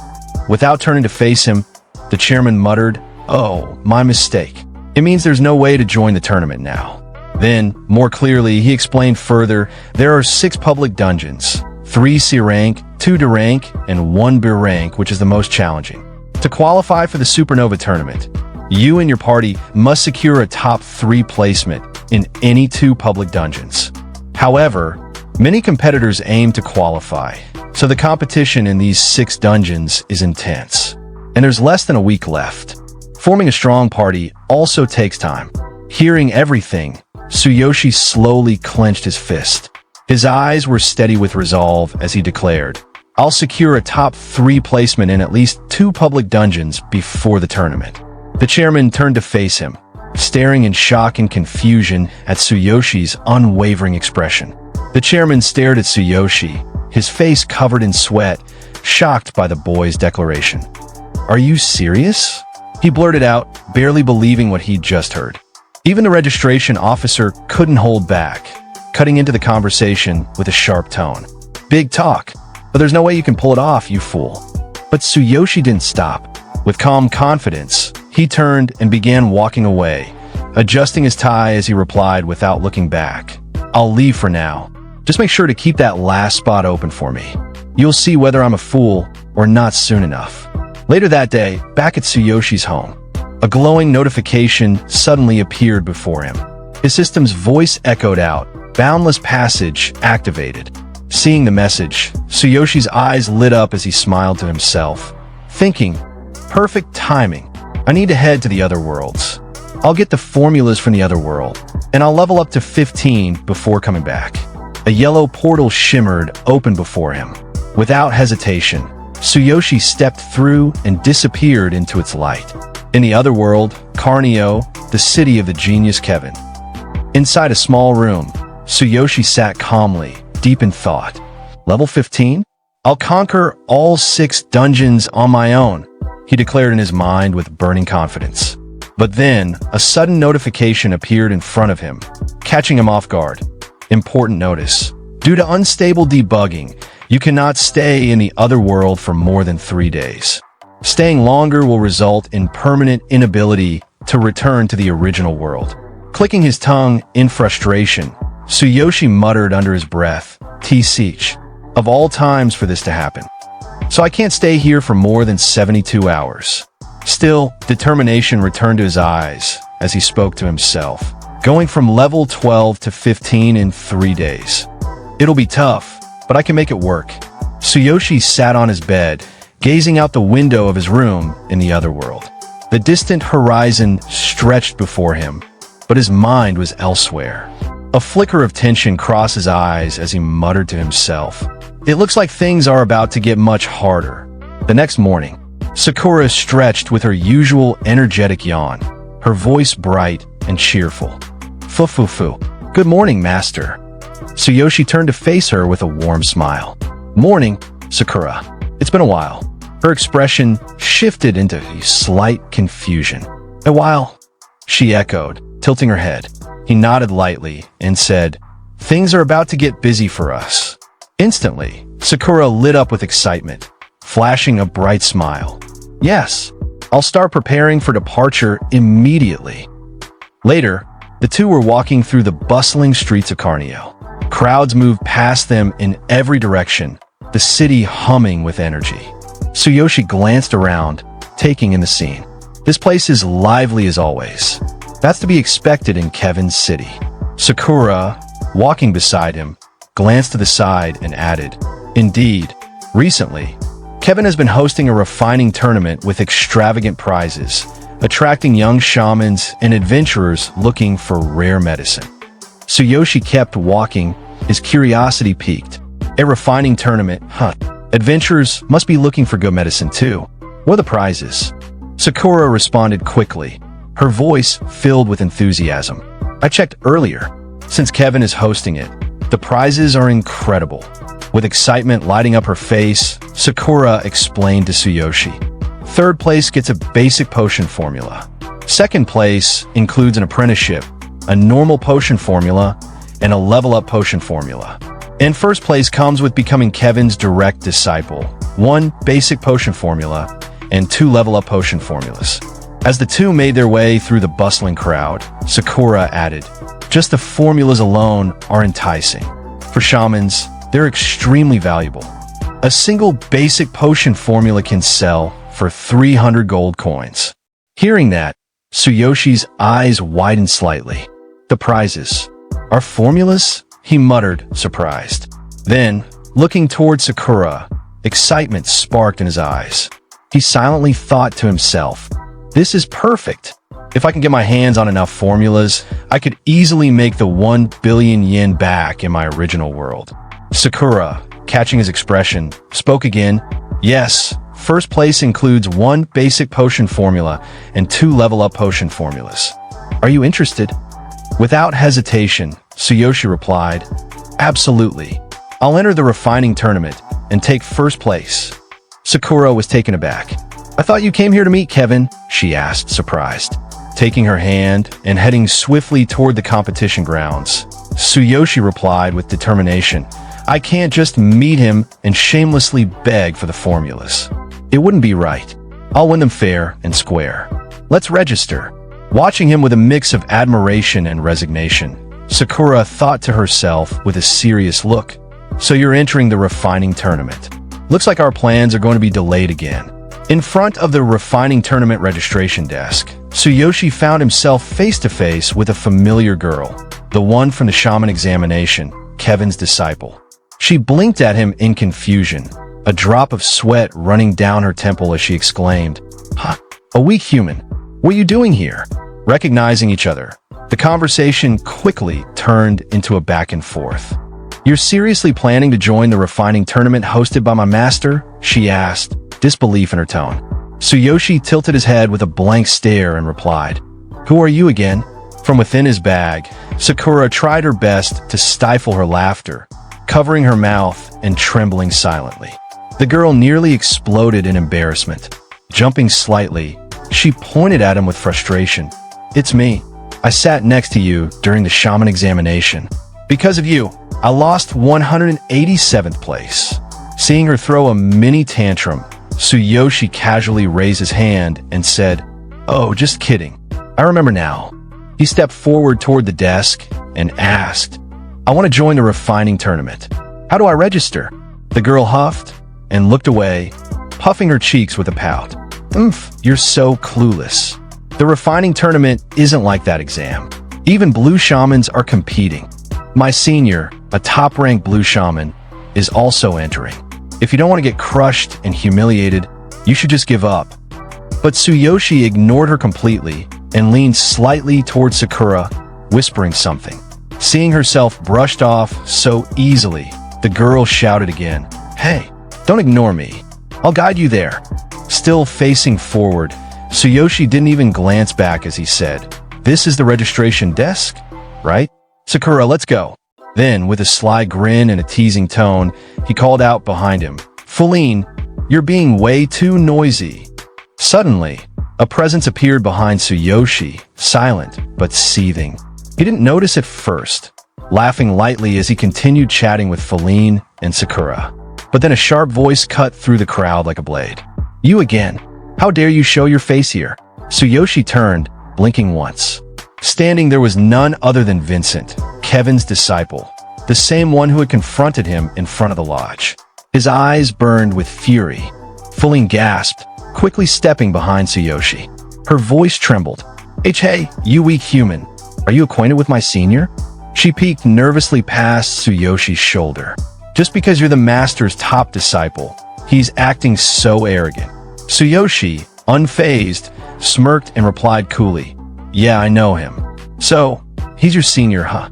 Without turning to face him, the chairman muttered, "Oh, my mistake. It means there's no way to join the tournament now." Then, more clearly, he explained further, there are 6 public dungeons, 3 C rank, 2 D rank, and 1 B rank, which is the most challenging. To qualify for the Supernova tournament, you and your party must secure a top 3 placement in any 2 public dungeons. However, many competitors aim to qualify, so the competition in these 6 dungeons is intense. And there's less than a week left. Forming a strong party also takes time. Hearing everything, Tsuyoshi slowly clenched his fist. His eyes were steady with resolve as he declared, "I'll secure a top 3 placement in at least 2 public dungeons before the tournament." The chairman turned to face him, staring in shock and confusion at Tsuyoshi's unwavering expression. The chairman stared at Tsuyoshi, his face covered in sweat, shocked by the boy's declaration. "Are you serious?" He blurted out, barely believing what he'd just heard. Even the registration officer couldn't hold back, cutting into the conversation with a sharp tone. "Big talk, but there's no way you can pull it off, you fool." But Tsuyoshi didn't stop. With calm confidence, he turned and began walking away, adjusting his tie as he replied without looking back, "I'll leave for now. Just make sure to keep that last spot open for me. You'll see whether I'm a fool or not soon enough." Later that day, back at Tsuyoshi's home, a glowing notification suddenly appeared before him. His system's voice echoed out, "Boundless passage activated." Seeing the message, Tsuyoshi's eyes lit up as he smiled to himself, thinking, "Perfect timing. I need to head to the other worlds. I'll get the formulas from the other world, and I'll level up to 15 before coming back." A yellow portal shimmered open before him. Without hesitation, Tsuyoshi stepped through and disappeared into its light. In the other world, Karina, the city of the genius Kevin. Inside a small room, Tsuyoshi sat calmly, deep in thought. "Level 15? I'll conquer all 6 dungeons on my own," he declared in his mind with burning confidence. But then, a sudden notification appeared in front of him, catching him off guard. Important notice. Due to unstable debugging, you cannot stay in the other world for more than 3 days. Staying longer will result in permanent inability to return to the original world. Clicking his tongue in frustration, Tsuyoshi muttered under his breath, "T-Seach, of all times for this to happen. So I can't stay here for more than 72 hours. Still, determination returned to his eyes as he spoke to himself, going from level 12 to 15 in 3 days. It'll be tough, but I can make it work. Tsuyoshi sat on his bed, gazing out the window of his room in the other world. The distant horizon stretched before him, but his mind was elsewhere. A flicker of tension crossed his eyes as he muttered to himself, "It looks like things are about to get much harder." The next morning, Sakura stretched with her usual energetic yawn, her voice bright and cheerful. "Fu-fu-fu. Good morning, master." Tsuyoshi turned to face her with a warm smile. "Morning, Sakura. It's been a while." Her expression shifted into a slight confusion. "A while?" she echoed, tilting her head. He nodded lightly and said, "Things are about to get busy for us." Instantly, Sakura lit up with excitement, flashing a bright smile. "Yes, I'll start preparing for departure immediately." Later, the two were walking through the bustling streets of Karina. Crowds moved past them in every direction, the city humming with energy. Tsuyoshi glanced around, taking in the scene. This place is lively as always. That's to be expected in Kevin's city. Sakura, walking beside him, glanced to the side and added, "Indeed, recently, Kevin has been hosting a refining tournament with extravagant prizes, attracting young shamans and adventurers looking for rare medicine." Tsuyoshi kept walking, his curiosity piqued. "A refining tournament, huh? Adventurers must be looking for good medicine too. What are the prizes? Sakura responded quickly, her voice filled with enthusiasm. I checked earlier. Since Kevin is hosting it, the prizes are incredible. With excitement lighting up her face, Sakura explained to Tsuyoshi. Third place gets a basic potion formula. Second place includes an apprenticeship, a normal potion formula, and a level-up potion formula. And first place comes with becoming Kevin's direct disciple, 1 basic potion formula, and 2 level-up potion formulas. As the two made their way through the bustling crowd, Sakura added, just the formulas alone are enticing. For shamans, they're extremely valuable. A single basic potion formula can sell for 300 gold coins. Hearing that, Tsuyoshi's eyes widened slightly. The prizes are formulas? He muttered, surprised. Then, looking toward Sakura, excitement sparked in his eyes. He silently thought to himself, this is perfect. If I can get my hands on enough formulas, I could easily make the 1 billion yen back in my original world. Sakura, catching his expression, spoke again. Yes, first place includes 1 basic potion formula and 2 level-up potion formulas. Are you interested? Without hesitation, Tsuyoshi replied, absolutely. I'll enter the refining tournament and take first place. Sakura was taken aback. I thought you came here to meet Kevin, she asked, surprised. Taking her hand and heading swiftly toward the competition grounds, Tsuyoshi replied with determination, I can't just meet him and shamelessly beg for the formulas. It wouldn't be right. I'll win them fair and square. Let's register. Watching him with a mix of admiration and resignation, Sakura thought to herself with a serious look. So you're entering the refining tournament. Looks like our plans are going to be delayed again. In front of the refining tournament registration desk, Tsuyoshi found himself face-to-face with a familiar girl, the one from the shaman examination, Kevin's disciple. She blinked at him in confusion, a drop of sweat running down her temple as she exclaimed, Huh, a weak human. What are you doing here? Recognizing each other, the conversation quickly turned into a back and forth. You're seriously planning to join the refining tournament hosted by my master? She asked, disbelief in her tone. Tsuyoshi tilted his head with a blank stare and replied, Who are you again? From within his bag, Sakura tried her best to stifle her laughter, covering her mouth and trembling silently. The girl nearly exploded in embarrassment. Jumping slightly, she pointed at him with frustration. It's me. I sat next to you during the shaman examination. Because of you, I lost 187th place. Seeing her throw a mini tantrum, Tsuyoshi casually raised his hand and said, Oh, just kidding. I remember now. He stepped forward toward the desk and asked, I want to join the refining tournament. How do I register? The girl huffed and looked away, puffing her cheeks with a pout. You're so clueless. The refining tournament isn't like that exam. Even blue shamans are competing. My senior, a top-ranked blue shaman, is also entering. If you don't want to get crushed and humiliated, you should just give up. But Tsuyoshi ignored her completely and leaned slightly toward Sakura, whispering something. Seeing herself brushed off so easily, the girl shouted again, Hey, don't ignore me. I'll guide you there. Still facing forward, Tsuyoshi didn't even glance back as he said, This is the registration desk, right? Sakura, let's go. Then, with a sly grin and a teasing tone, he called out behind him, Feline, you're being way too noisy. Suddenly, a presence appeared behind Tsuyoshi, silent but seething. He didn't notice at first, laughing lightly as he continued chatting with Feline and Sakura. But then a sharp voice cut through the crowd like a blade. You again. How dare you show your face here? Tsuyoshi turned, blinking once. Standing there was none other than Vincent, Kevin's disciple, the same one who had confronted him in front of the lodge. His eyes burned with fury. Feline gasped, quickly stepping behind Tsuyoshi. Her voice trembled. Hey, you weak human. Are you acquainted with my senior? She peeked nervously past Tsuyoshi's shoulder. Just because you're the master's top disciple, he's acting so arrogant. Tsuyoshi, unfazed, smirked and replied coolly, Yeah, I know him. So, he's your senior, huh?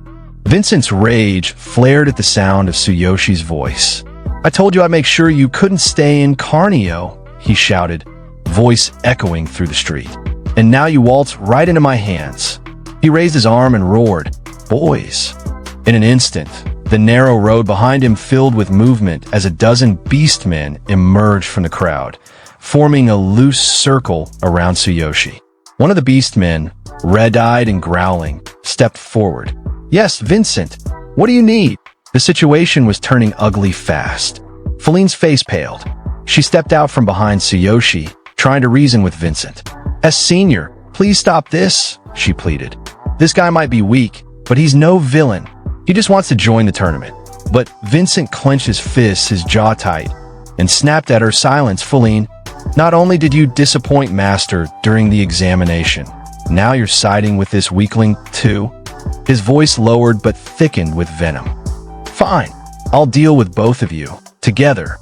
Vincent's rage flared at the sound of Tsuyoshi's voice. I told you I'd make sure you couldn't stay in Carnio, he shouted, voice echoing through the street. And now you waltz right into my hands. He raised his arm and roared, boys. In an instant, the narrow road behind him filled with movement as a dozen beastmen emerged from the crowd, forming a loose circle around Tsuyoshi. One of the beastmen, red-eyed and growling, stepped forward. Yes, Vincent, what do you need? The situation was turning ugly fast. Feline's face paled. She stepped out from behind Tsuyoshi, trying to reason with Vincent. As senior, please stop this, she pleaded. This guy might be weak, but he's no villain. He just wants to join the tournament. But Vincent clenched his fists, his jaw tight, and snapped at her. Silence, Feline. Not only did you disappoint Master during the examination, now you're siding with this weakling too? His voice lowered but thickened with venom. Fine, I'll deal with both of you, together.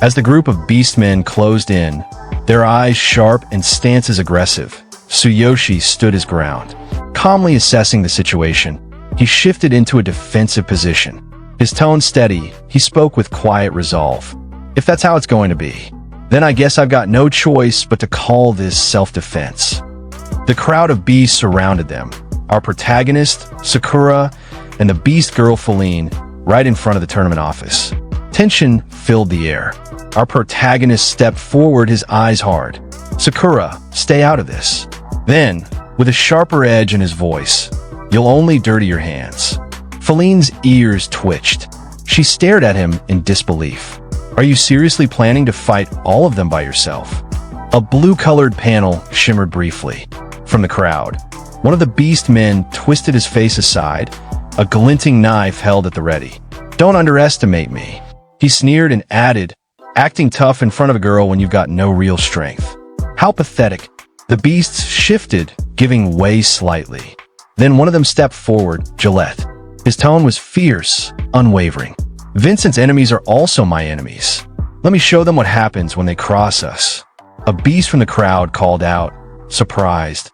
As the group of beastmen closed in, their eyes sharp and stances aggressive, Tsuyoshi stood his ground. Calmly assessing the situation, he shifted into a defensive position. His tone steady, he spoke with quiet resolve. If that's how it's going to be, then I guess I've got no choice but to call this self-defense. The crowd of beasts surrounded them, our protagonist, Sakura, and the beast girl Feline, right in front of the tournament office. Tension filled the air. Our protagonist stepped forward, his eyes hard. Sakura, stay out of this. Then, with a sharper edge in his voice, you'll only dirty your hands. Feline's ears twitched. She stared at him in disbelief. Are you seriously planning to fight all of them by yourself? A blue-colored panel shimmered briefly. From the crowd, one of the beast men twisted his face aside, a glinting knife held at the ready. Don't underestimate me. He sneered and added, acting tough in front of a girl when you've got no real strength. How pathetic. The beasts shifted, giving way slightly. Then one of them stepped forward, Gillette. His tone was fierce, unwavering. Vincent's enemies are also my enemies. Let me show them what happens when they cross us. A beast from the crowd called out, surprised.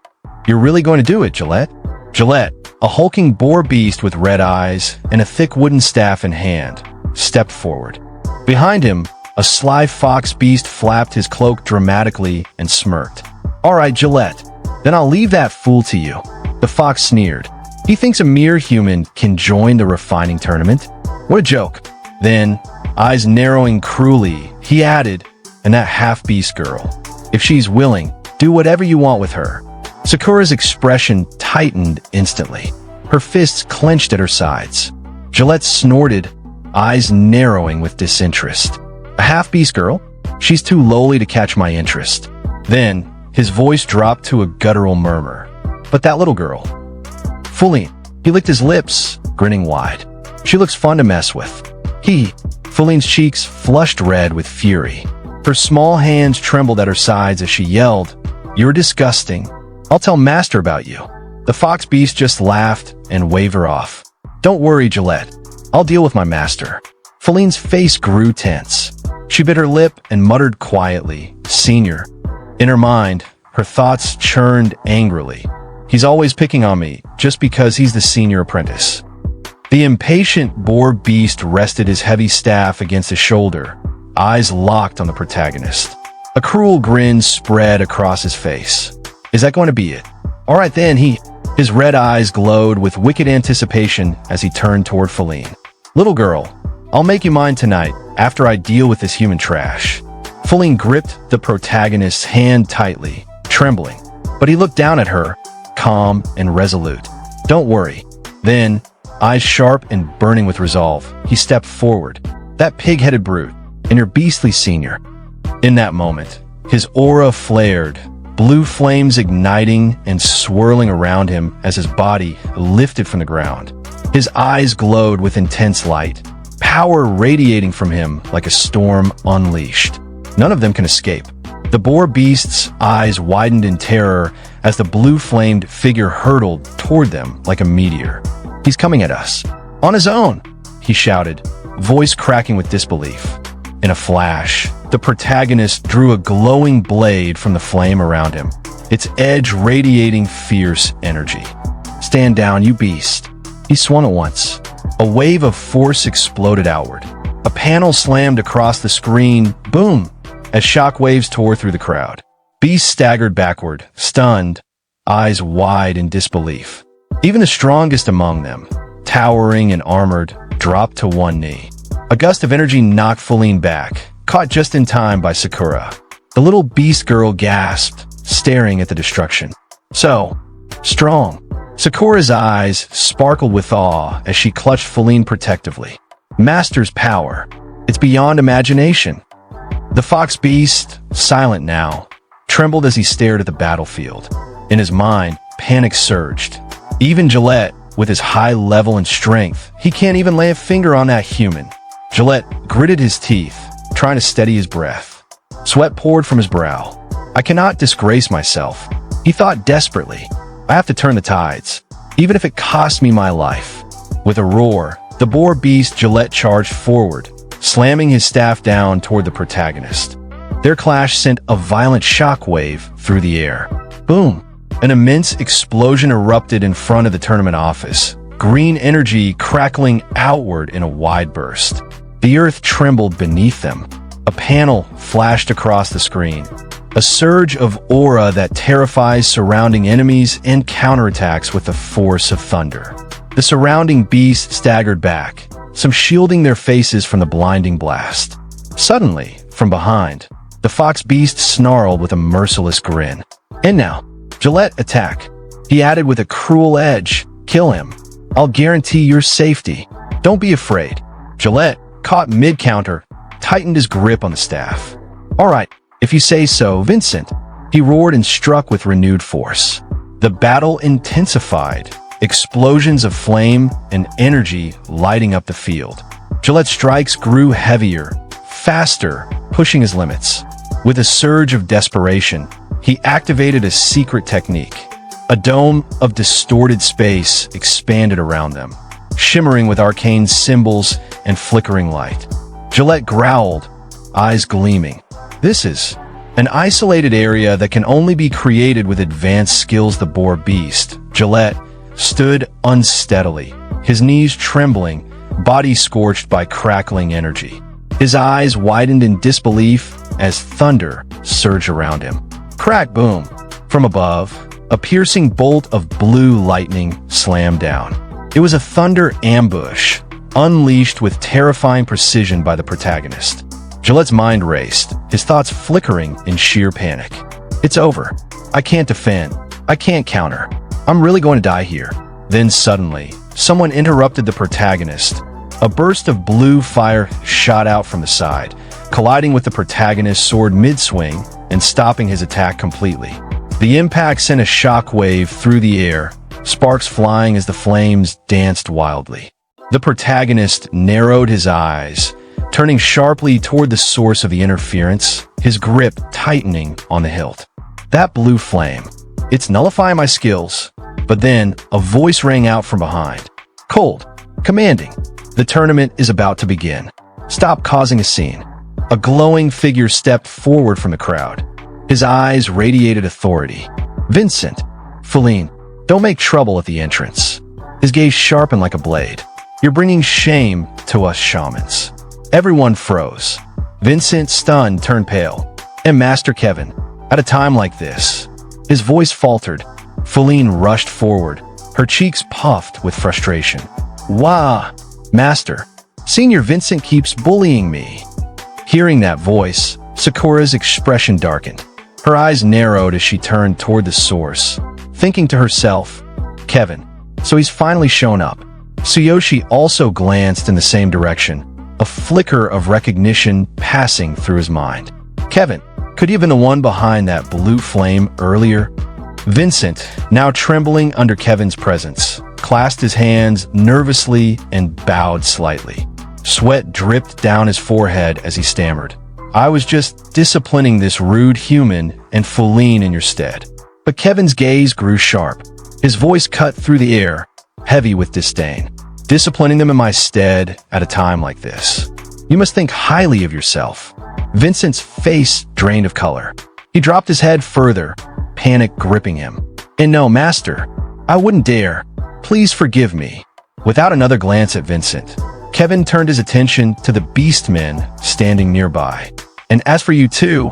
You're really going to do it, Gillette? Gillette, a hulking boar beast with red eyes and a thick wooden staff in hand, stepped forward. Behind him, a sly fox beast flapped his cloak dramatically and smirked. All right, Gillette, then I'll leave that fool to you. The fox sneered. He thinks a mere human can join the refining tournament? What a joke. Then, eyes narrowing cruelly, he added, and that half-beast girl. If she's willing, do whatever you want with her. Sakura's expression tightened instantly. Her fists clenched at her sides. Gillette snorted, eyes narrowing with disinterest. A half-beast girl? She's too lowly to catch my interest. Then, his voice dropped to a guttural murmur. But that little girl. Feline. He licked his lips, grinning wide. She looks fun to mess with. Feline's cheeks flushed red with fury. Her small hands trembled at her sides as she yelled, You're disgusting. I'll tell Master about you. The fox beast just laughed and waved her off. Don't worry, Gillette. I'll deal with my master. Feline's face grew tense. She bit her lip and muttered quietly, Senior. In her mind, her thoughts churned angrily. He's always picking on me, just because he's the senior apprentice. The impatient boar beast rested his heavy staff against his shoulder, eyes locked on the protagonist. A cruel grin spread across his face. Is that going to be it? All right then, his red eyes glowed with wicked anticipation as he turned toward Feline. Little girl, I'll make you mine tonight, after I deal with this human trash. Feline gripped the protagonist's hand tightly, trembling, but he looked down at her, calm and resolute. Don't worry. Then, eyes sharp and burning with resolve, he stepped forward. That pig-headed brute, and your beastly senior. In that moment, his aura flared, blue flames igniting and swirling around him as his body lifted from the ground. His eyes glowed with intense light, power radiating from him like a storm unleashed. None of them can escape. The boar beast's eyes widened in terror as the blue-flamed figure hurtled toward them like a meteor. He's coming at us. On his own, he shouted, voice cracking with disbelief. In a flash, the protagonist drew a glowing blade from the flame around him, its edge radiating fierce energy. Stand down, you beast. He swung at once. A wave of force exploded outward. A panel slammed across the screen, boom, as shockwaves tore through the crowd. Beast staggered backward, stunned, eyes wide in disbelief. Even the strongest among them, towering and armored, dropped to one knee. A gust of energy knocked Feline back, caught just in time by Sakura. The little beast girl gasped, staring at the destruction. So strong. Sakura's eyes sparkled with awe as she clutched Feline protectively. Master's power. It's beyond imagination. The fox beast, silent now, trembled as he stared at the battlefield. In his mind, panic surged. Even Gillette, with his high level and strength, he can't even lay a finger on that human. Gillette gritted his teeth, trying to steady his breath. Sweat poured from his brow. I cannot disgrace myself, he thought desperately. I have to turn the tides, even if it costs me my life. With a roar, the boar beast Gillette charged forward, slamming his staff down toward the protagonist. Their clash sent a violent shockwave through the air. Boom! An immense explosion erupted in front of the tournament office, green energy crackling outward in a wide burst. The earth trembled beneath them. A panel flashed across the screen. A surge of aura that terrifies surrounding enemies and counterattacks with the force of thunder. The surrounding beasts staggered back, some shielding their faces from the blinding blast. Suddenly, from behind, the fox beast snarled with a merciless grin. And now, Gillette, attack. He added with a cruel edge. Kill him. I'll guarantee your safety. Don't be afraid. Gillette, caught mid-counter, tightened his grip on the staff. All right, if you say so, Vincent. He roared and struck with renewed force. The battle intensified, explosions of flame and energy lighting up the field. Gillette's strikes grew heavier, faster, pushing his limits. With a surge of desperation, he activated a secret technique. A dome of distorted space expanded around them, shimmering with arcane symbols and flickering light. Gillette growled, eyes gleaming. This is an isolated area that can only be created with advanced skills. The boar beast, Gillette, stood unsteadily, his knees trembling, body scorched by crackling energy. His eyes widened in disbelief as thunder surged around him. Crack, boom. From above, a piercing bolt of blue lightning slammed down. It was a thunder ambush, unleashed with terrifying precision by the protagonist. Gillette's mind raced, his thoughts flickering in sheer panic. It's over. I can't defend. I can't counter. I'm really going to die here. Then suddenly, someone interrupted the protagonist. A burst of blue fire shot out from the side, colliding with the protagonist's sword mid-swing and stopping his attack completely. The impact sent a shockwave through the air, sparks flying as the flames danced wildly. The protagonist narrowed his eyes, turning sharply toward the source of the interference, his grip tightening on the hilt. That blue flame. It's nullifying my skills. But then, a voice rang out from behind. Cold. Commanding. The tournament is about to begin. Stop causing a scene. A glowing figure stepped forward from the crowd. His eyes radiated authority. Vincent. Feline. Don't make trouble at the entrance. His gaze sharpened like a blade. You're bringing shame to us shamans. Everyone froze. Vincent, stunned, turned pale. And Master Kevin. At a time like this. His voice faltered. Feline rushed forward, her cheeks puffed with frustration. Wah! Master, Senior Vincent keeps bullying me. Hearing that voice, Sakura's expression darkened. Her eyes narrowed as she turned toward the source, thinking to herself, Kevin, so he's finally shown up. Tsuyoshi also glanced in the same direction, a flicker of recognition passing through his mind. Kevin, could he have been the one behind that blue flame earlier? Vincent, now trembling under Kevin's presence, clasped his hands nervously and bowed slightly. Sweat dripped down his forehead as he stammered. I was just disciplining this rude human and Feline in your stead. But Kevin's gaze grew sharp. His voice cut through the air, heavy with disdain. Disciplining them in my stead at a time like this. You must think highly of yourself. Vincent's face drained of color. He dropped his head further, panic gripping him. And no, Master, I wouldn't dare. Please forgive me. Without another glance at Vincent, Kevin turned his attention to the beastmen standing nearby. And as for you two,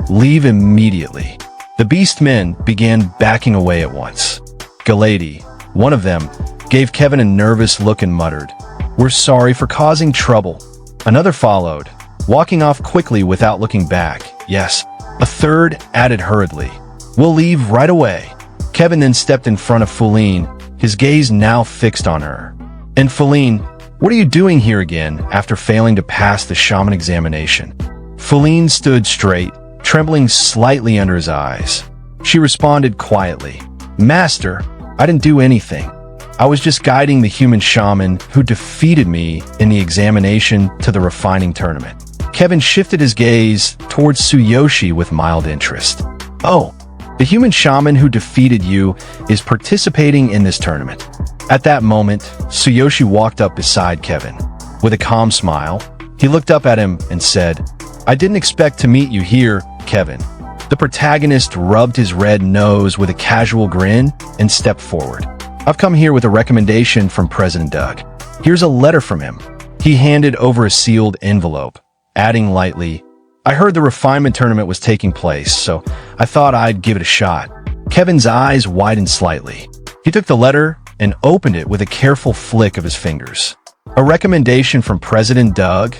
leave immediately. The beastmen began backing away at once. Galady, one of them, gave Kevin a nervous look and muttered, "We're sorry for causing trouble." Another followed, walking off quickly without looking back. Yes, a third added hurriedly, "We'll leave right away." Kevin then stepped in front of Feline, his gaze now fixed on her. "And Feline, what are you doing here again after failing to pass the shaman examination?" Feline stood straight, trembling slightly under his eyes. She responded quietly, "Master, I didn't do anything. I was just guiding the human shaman who defeated me in the examination to the refining tournament." Kevin shifted his gaze towards Tsuyoshi with mild interest. "Oh, the human shaman who defeated you is participating in this tournament." At that moment, Tsuyoshi walked up beside Kevin. With a calm smile, he looked up at him and said, "I didn't expect to meet you here, Kevin." The protagonist rubbed his red nose with a casual grin and stepped forward. "I've come here with a recommendation from President Doug. Here's a letter from him." He handed over a sealed envelope, adding lightly, "I heard the refinement tournament was taking place, so I thought I'd give it a shot." Kevin's eyes widened slightly. He took the letter and opened it with a careful flick of his fingers. "A recommendation from President Doug?"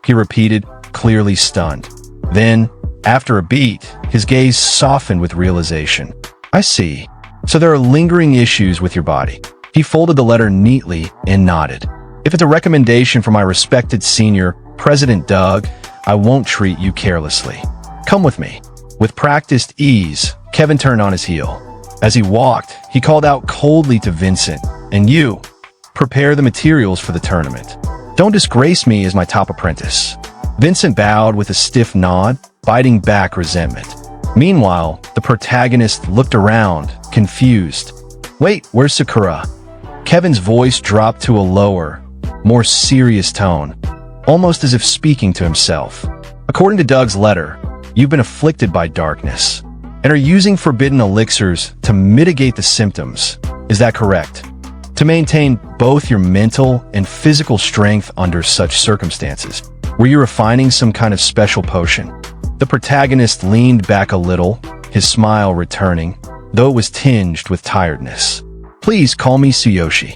he repeated, clearly stunned. Then, after a beat, his gaze softened with realization. "I see. So there are lingering issues with your body." He folded the letter neatly and nodded. "If it's a recommendation from my respected senior, President Doug, I won't treat you carelessly. Come with me." With practiced ease, Kevin turned on his heel. As he walked, he called out coldly to Vincent, "And you, prepare the materials for the tournament. Don't disgrace me as my top apprentice." Vincent bowed with a stiff nod, biting back resentment. Meanwhile, the protagonist looked around, confused. "Wait, where's Sakura?" Kevin's voice dropped to a lower, more serious tone, almost as if speaking to himself. "According to Doug's letter, you've been afflicted by darkness and are using forbidden elixirs to mitigate the symptoms. Is that correct? To maintain both your mental and physical strength under such circumstances. Were you refining some kind of special potion?" The protagonist leaned back a little, his smile returning, though it was tinged with tiredness. "Please call me Tsuyoshi."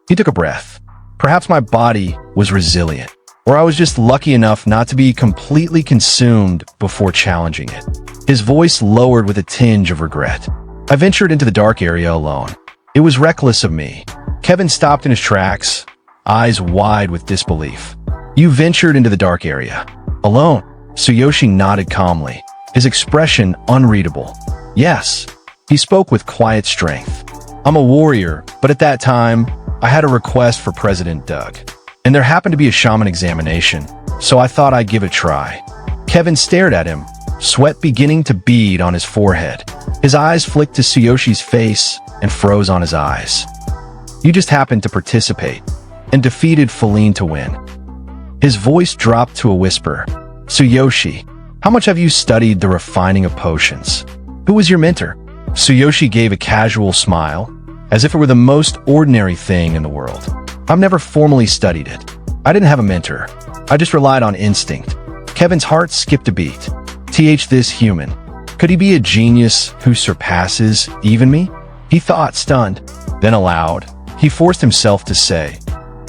He took a breath. Perhaps my body was resilient, or I was just lucky enough not to be completely consumed before challenging it. His voice lowered with a tinge of regret. "I ventured into the dark area alone. It was reckless of me." Kevin stopped in his tracks, eyes wide with disbelief. "You ventured into the dark area? Alone?" Tsuyoshi nodded calmly, his expression unreadable. "Yes." He spoke with quiet strength. "I'm a warrior, but at that time, I had a request for President Doug. And there happened to be a shaman examination, so I thought I'd give it a try." Kevin stared at him, sweat beginning to bead on his forehead. His eyes flicked to Tsuyoshi's face and froze on his eyes. "You just happened to participate and defeated Feline to win." His voice dropped to a whisper. "Tsuyoshi, how much have you studied the refining of potions? Who was your mentor?" Tsuyoshi gave a casual smile, as if it were the most ordinary thing in the world. "I've never formally studied it. I didn't have a mentor. I just relied on instinct." Kevin's heart skipped a beat. This human. Could he be a genius who surpasses even me? He thought, stunned. Then aloud, he forced himself to say,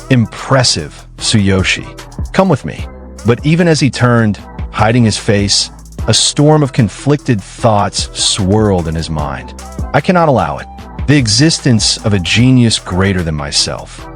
"Impressive, Tsuyoshi. Come with me." But even as he turned, hiding his face, a storm of conflicted thoughts swirled in his mind. "I cannot allow it. The existence of a genius greater than myself."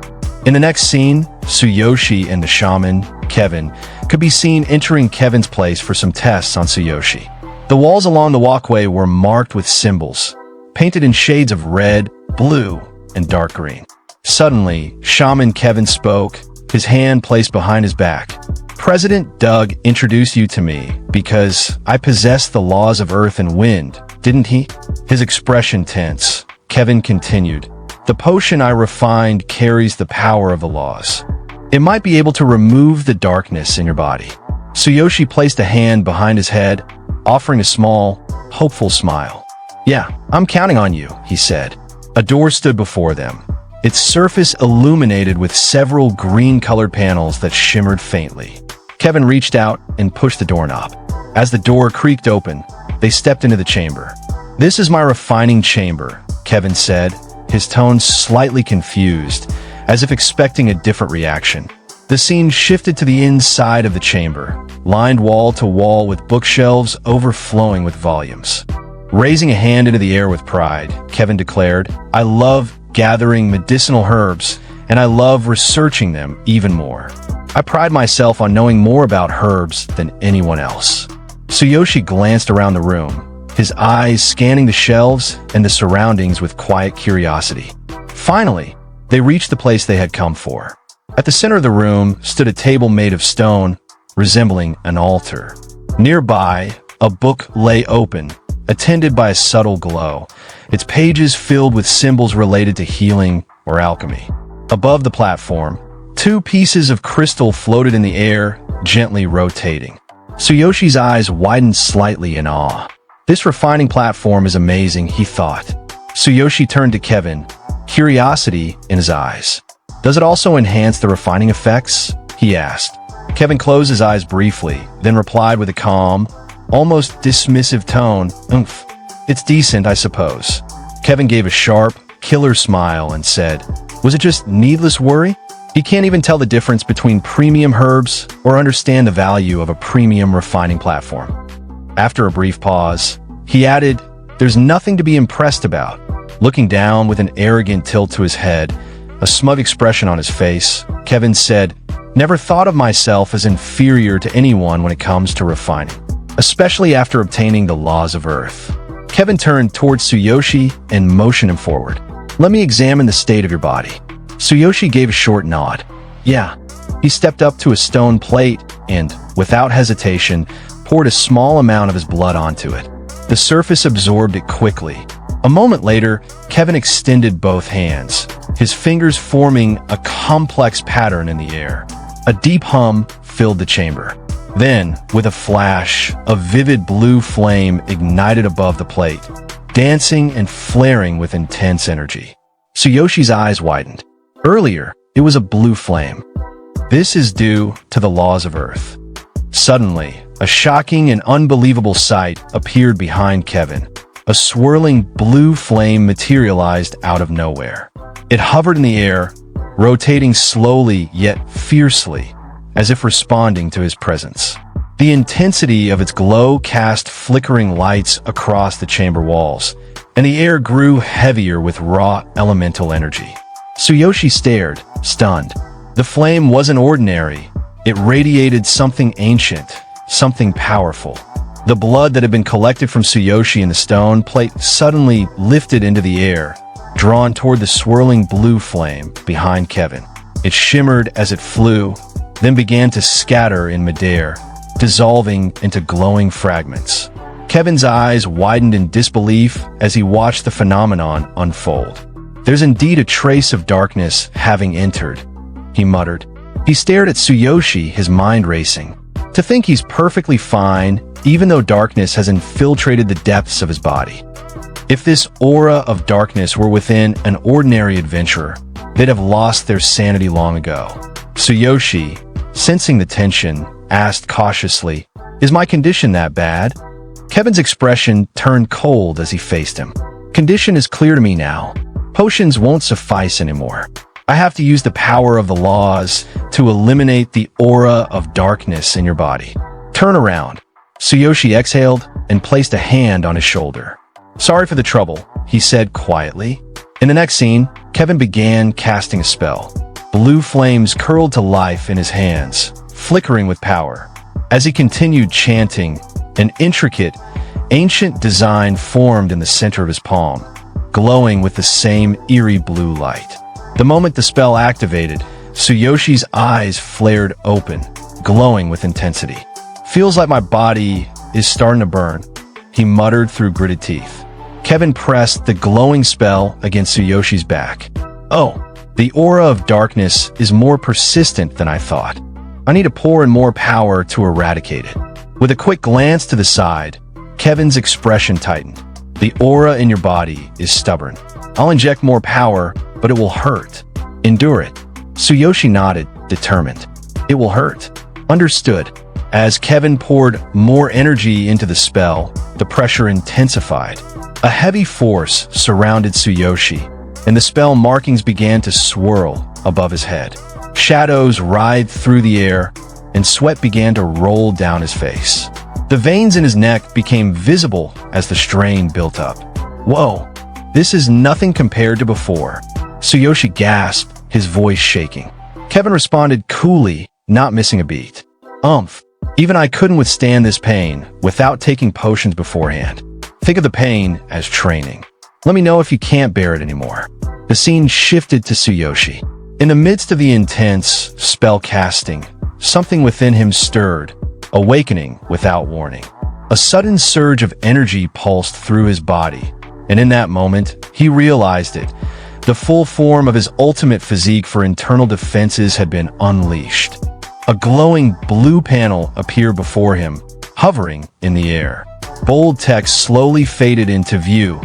In the next scene, Tsuyoshi and the shaman, Kevin, could be seen entering Kevin's place for some tests on Tsuyoshi. The walls along the walkway were marked with symbols, painted in shades of red, blue, and dark green. Suddenly, Shaman Kevin spoke, his hand placed behind his back. "President Doug introduced you to me because I possess the laws of earth and wind, didn't he?" His expression tense. Kevin continued, "The potion I refined carries the power of the laws. It might be able to remove the darkness in your body." Tsuyoshi placed a hand behind his head, offering a small, hopeful smile. "Yeah, I'm counting on you," he said. A door stood before them. its surface illuminated with several green-colored panels that shimmered faintly. Kevin reached out and pushed the doorknob. As the door creaked open, they stepped into the chamber. "This is my refining chamber," Kevin said, his tone slightly confused, as if expecting a different reaction. The scene shifted to the inside of the chamber, lined wall to wall with bookshelves overflowing with volumes. Raising a hand into the air with pride, Kevin declared, "I love gathering medicinal herbs, and I love researching them even more. I pride myself on knowing more about herbs than anyone else." Tsuyoshi glanced around the room, his eyes scanning the shelves and the surroundings with quiet curiosity. Finally, they reached the place they had come for. At the center of the room stood a table made of stone, resembling an altar. Nearby, a book lay open, attended by a subtle glow, its pages filled with symbols related to healing or alchemy. Above the platform, two pieces of crystal floated in the air, gently rotating. Tsuyoshi's eyes widened slightly in awe. "This refining platform is amazing," he thought. Tsuyoshi turned to Kevin, curiosity in his eyes. "Does it also enhance the refining effects?" he asked. Kevin closed his eyes briefly, then replied with a calm, almost dismissive tone, "Oomph. It's decent, I suppose." Kevin gave a sharp, killer smile and said, "Was it just needless worry? He can't even tell the difference between premium herbs or understand the value of a premium refining platform." After a brief pause, he added, "There's nothing to be impressed about." Looking down with an arrogant tilt to his head, a smug expression on his face, Kevin said, "Never thought of myself as inferior to anyone when it comes to refining, especially after obtaining the laws of Earth." Kevin turned towards Tsuyoshi and motioned him forward. "Let me examine the state of your body." Tsuyoshi gave a short nod. "Yeah." He stepped up to a stone plate and, without hesitation, poured a small amount of his blood onto it. The surface absorbed it quickly. A moment later, Kevin extended both hands, his fingers forming a complex pattern in the air. A deep hum filled the chamber. Then, with a flash, a vivid blue flame ignited above the plate, dancing and flaring with intense energy. Tsuyoshi's eyes widened. Earlier, it was a blue flame. This is due to the laws of Earth. Suddenly, a shocking and unbelievable sight appeared behind Kevin. A swirling blue flame materialized out of nowhere. It hovered in the air, rotating slowly yet fiercely, as if responding to his presence. The intensity of its glow cast flickering lights across the chamber walls, and the air grew heavier with raw elemental energy. Tsuyoshi stared, stunned. The flame wasn't ordinary. It radiated something ancient, something powerful. The blood that had been collected from Tsuyoshi in the stone plate suddenly lifted into the air, drawn toward the swirling blue flame behind Kevin. It shimmered as it flew, then began to scatter in midair, dissolving into glowing fragments. Kevin's eyes widened in disbelief as he watched the phenomenon unfold. "There's indeed a trace of darkness having entered," he muttered. He stared at Tsuyoshi, his mind racing. To think he's perfectly fine, even though darkness has infiltrated the depths of his body. If this aura of darkness were within an ordinary adventurer, they'd have lost their sanity long ago. Tsuyoshi, sensing the tension, asked cautiously, "Is my condition that bad?" Kevin's expression turned cold as he faced him. "Condition is clear to me now. Potions won't suffice anymore. I have to use the power of the laws to eliminate the aura of darkness in your body. Turn around." Tsuyoshi exhaled and placed a hand on his shoulder. "Sorry for the trouble," he said quietly. In the next scene, Kevin began casting a spell. Blue flames curled to life in his hands, flickering with power. As he continued chanting, an intricate, ancient design formed in the center of his palm, glowing with the same eerie blue light. The moment the spell activated, Tsuyoshi's eyes flared open, glowing with intensity. "Feels like my body is starting to burn," he muttered through gritted teeth. Kevin pressed the glowing spell against Tsuyoshi's back. "Oh, the aura of darkness is more persistent than I thought. I need to pour in more power to eradicate it." With a quick glance to the side, Kevin's expression tightened. "The aura in your body is stubborn. I'll inject more power, but it will hurt. Endure it. Tsuyoshi nodded, determined. It will hurt. Understood. As Kevin poured more energy into the spell, the pressure intensified. A heavy force surrounded Tsuyoshi, and the spell markings began to swirl above his head. Shadows writhed through the air, and sweat began to roll down his face. The veins in his neck became visible as the strain built up. Whoa, this is nothing compared to before. Tsuyoshi gasped, his voice shaking. Kevin responded coolly, not missing a beat. Even I couldn't withstand this pain without taking potions beforehand. Think of the pain as training. Let me know if you can't bear it anymore. The scene shifted to Tsuyoshi. In the midst of the intense spell casting, something within him stirred, awakening without warning. A sudden surge of energy pulsed through his body, and in that moment, he realized it. The full form of his ultimate physique for internal defenses had been unleashed. A glowing blue panel appeared before him, hovering in the air. Bold text slowly faded into view.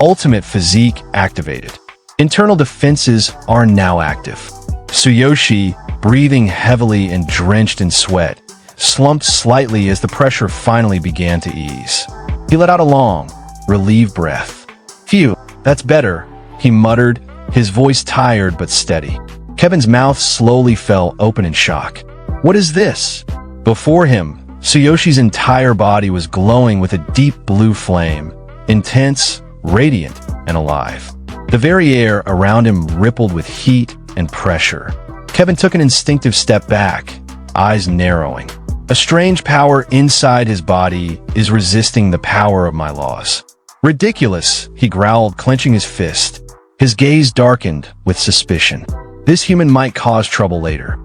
Ultimate physique activated. Internal defenses are now active. Tsuyoshi, breathing heavily and drenched in sweat, slumped slightly as the pressure finally began to ease. He let out a long, relieved breath. Phew, that's better, he muttered, his voice tired but steady. Kevin's mouth slowly fell open in shock. What is this? Before him, Tsuyoshi's entire body was glowing with a deep blue flame, intense, radiant, and alive. The very air around him rippled with heat and pressure. Kevin took an instinctive step back, eyes narrowing. A strange power inside his body is resisting the power of my laws. Ridiculous, he growled, clenching his fist. His gaze darkened with suspicion. This human might cause trouble later.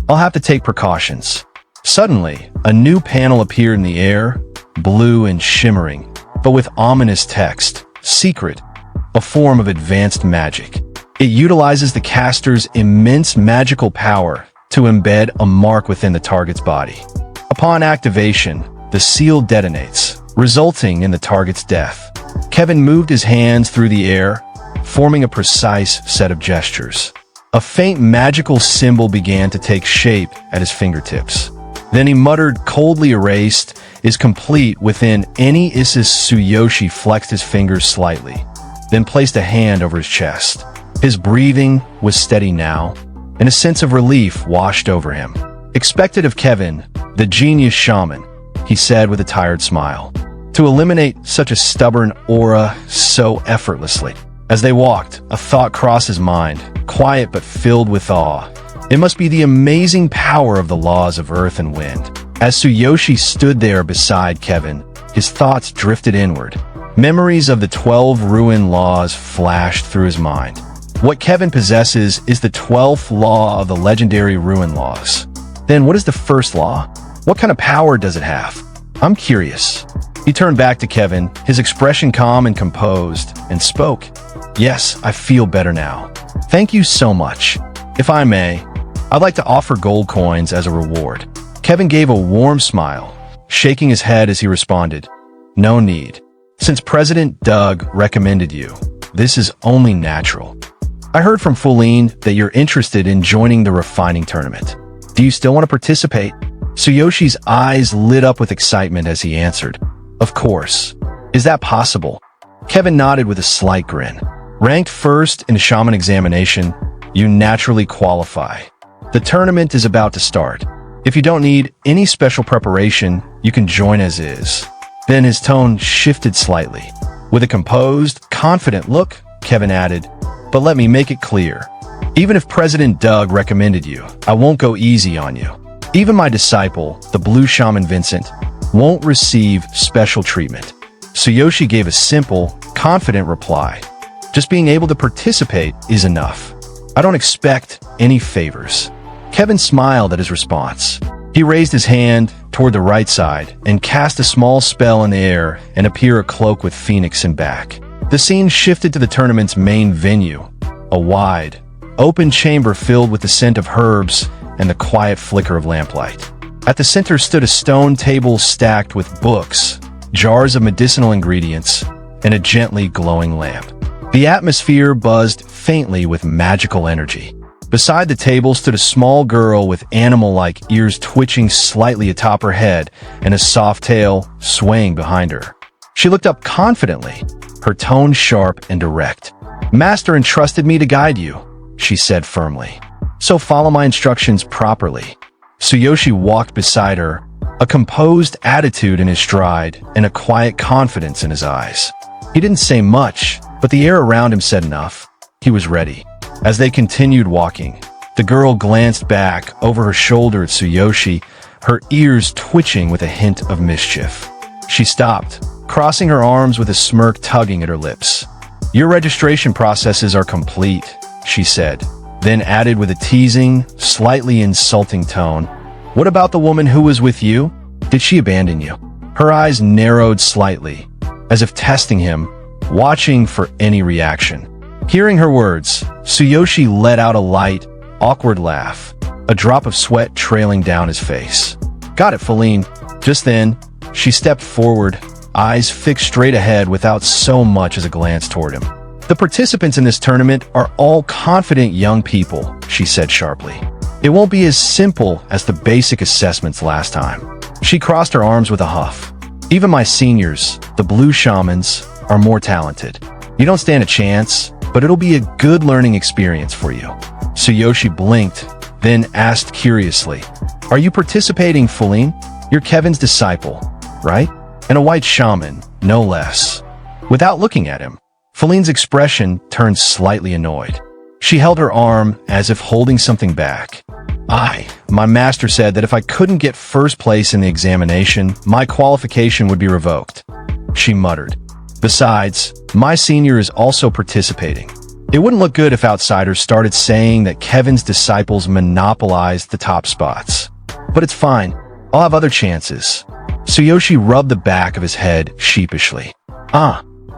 I'll have to take precautions. Suddenly, a new panel appeared in the air, blue and shimmering, but with ominous text. Secret, a form of advanced magic. It utilizes the caster's immense magical power to embed a mark within the target's body. Upon activation, the seal detonates, resulting in the target's death. Kevin moved his hands through the air, forming a precise set of gestures. A faint magical symbol began to take shape at his fingertips. Then he muttered, coldly erased, is complete within any Isis. Tsuyoshi flexed his fingers slightly, then placed a hand over his chest. His breathing was steady now, and a sense of relief washed over him. Expected of Kevin, the genius shaman, he said with a tired smile, to eliminate such a stubborn aura so effortlessly. As they walked, a thought crossed his mind, quiet but filled with awe. It must be the amazing power of the laws of earth and wind. As Tsuyoshi stood there beside Kevin, his thoughts drifted inward. Memories of the 12 ruin laws flashed through his mind. What Kevin possesses is the 12th law of the legendary ruin laws. Then what is the first law? What kind of power does it have? I'm curious. He turned back to Kevin, his expression calm and composed, and spoke. Yes, I feel better now. Thank you so much. If I may, I'd like to offer gold coins as a reward. Kevin gave a warm smile, shaking his head as he responded, no need. Since President Doug recommended you, this is only natural. I heard from Fuline that you're interested in joining the refining tournament. Do you still want to participate? Tsuyoshi's eyes lit up with excitement as he answered, of course. Is that possible? Kevin nodded with a slight grin. Ranked first in a shaman examination, you naturally qualify. The tournament is about to start. If you don't need any special preparation, you can join as is. Then his tone shifted slightly. With a composed, confident look, Kevin added, but let me make it clear. Even if President Doug recommended you, I won't go easy on you. Even my disciple, the Blue Shaman Vincent, won't receive special treatment. Tsuyoshi gave a simple, confident reply. Just being able to participate is enough. I don't expect any favors. Kevin smiled at his response. He raised his hand toward the right side and cast a small spell in the air and appear a cloak with Phoenix in back. The scene shifted to the tournament's main venue, a wide, open chamber filled with the scent of herbs and the quiet flicker of lamplight. At the center stood a stone table stacked with books, jars of medicinal ingredients, and a gently glowing lamp. The atmosphere buzzed faintly with magical energy. Beside the table stood a small girl with animal-like ears twitching slightly atop her head and a soft tail swaying behind her. She looked up confidently, her tone sharp and direct. "Master entrusted me to guide you," she said firmly. "So follow my instructions properly." Tsuyoshi walked beside her, a composed attitude in his stride and a quiet confidence in his eyes. He didn't say much, but the air around him said enough. He was ready. As they continued walking, the girl glanced back over her shoulder at Tsuyoshi, her ears twitching with a hint of mischief. She stopped, crossing her arms with a smirk tugging at her lips. "Your registration processes are complete," she said, then added with a teasing, slightly insulting tone, "What about the woman who was with you? Did she abandon you?" Her eyes narrowed slightly, as if testing him, watching for any reaction. Hearing her words, Tsuyoshi let out a light, awkward laugh, a drop of sweat trailing down his face. "Got it, Feline." Just then, she stepped forward, eyes fixed straight ahead without so much as a glance toward him. "The participants in this tournament are all confident young people," she said sharply. "It won't be as simple as the basic assessments last time." She crossed her arms with a huff. "Even my seniors, the blue shamans, are more talented. You don't stand a chance, but it'll be a good learning experience for you." Tsuyoshi blinked, then asked curiously, "Are you participating, Feline? You're Kevin's disciple, right? And a white shaman, no less." Without looking at him, Feline's expression turned slightly annoyed. She held her arm as if holding something back. My master said that if I couldn't get first place in the examination, my qualification would be revoked," she muttered. "Besides, my senior is also participating. It wouldn't look good if outsiders started saying that Kevin's disciples monopolized the top spots. But it's fine. I'll have other chances." Tsuyoshi rubbed the back of his head sheepishly.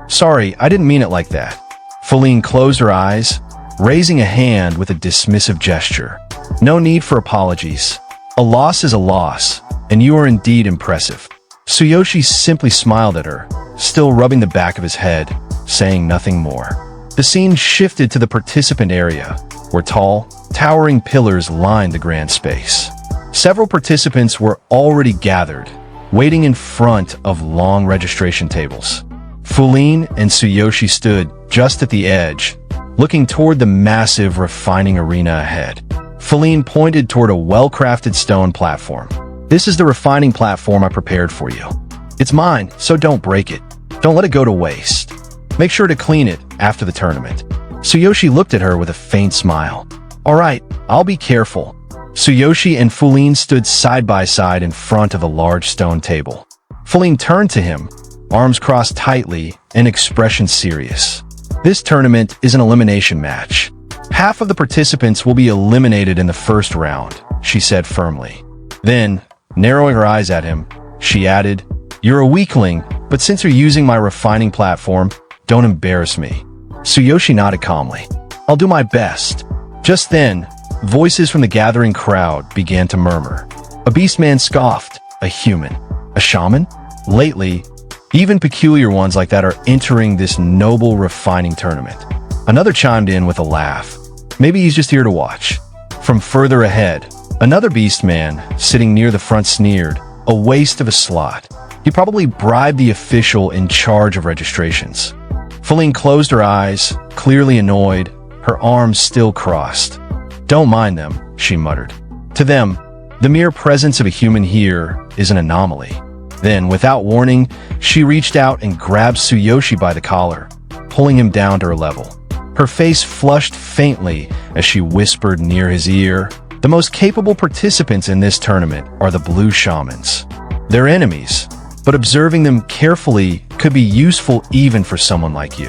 Sorry, I didn't mean it like that." Feline closed her eyes, raising a hand with a dismissive gesture. "No need for apologies. A loss is a loss, and you are indeed impressive." Tsuyoshi simply smiled at her, still rubbing the back of his head, saying nothing more. The scene shifted to the participant area, where tall, towering pillars lined the grand space. Several participants were already gathered, waiting in front of long registration tables. Feline and Tsuyoshi stood just at the edge, looking toward the massive refining arena ahead. Feline pointed toward a well-crafted stone platform. "This is the refining platform I prepared for you. It's mine, so don't break it. Don't let it go to waste. Make sure to clean it after the tournament." Tsuyoshi looked at her with a faint smile. "All right, I'll be careful." Tsuyoshi and Feline stood side by side in front of a large stone table. Feline turned to him, arms crossed tightly, and expression serious. "This tournament is an elimination match. Half of the participants will be eliminated in the first round," she said firmly. Then, narrowing her eyes at him, she added, "You're a weakling, but since you're using my refining platform, don't embarrass me." Tsuyoshi nodded calmly. "I'll do my best." Just then, voices from the gathering crowd began to murmur. A beastman scoffed. A human? A shaman? Lately, even peculiar ones like that are entering this noble refining tournament. Another chimed in with a laugh. Maybe he's just here to watch. From further ahead, another beastman, sitting near the front, sneered, "A waste of a slot. He probably bribed the official in charge of registrations." Feline closed her eyes, clearly annoyed, her arms still crossed. "Don't mind them," she muttered. "To them, the mere presence of a human here is an anomaly." Then, without warning, she reached out and grabbed Tsuyoshi by the collar, pulling him down to her level. Her face flushed faintly as she whispered near his ear, "The most capable participants in this tournament are the blue shamans. They're enemies, but observing them carefully could be useful even for someone like you."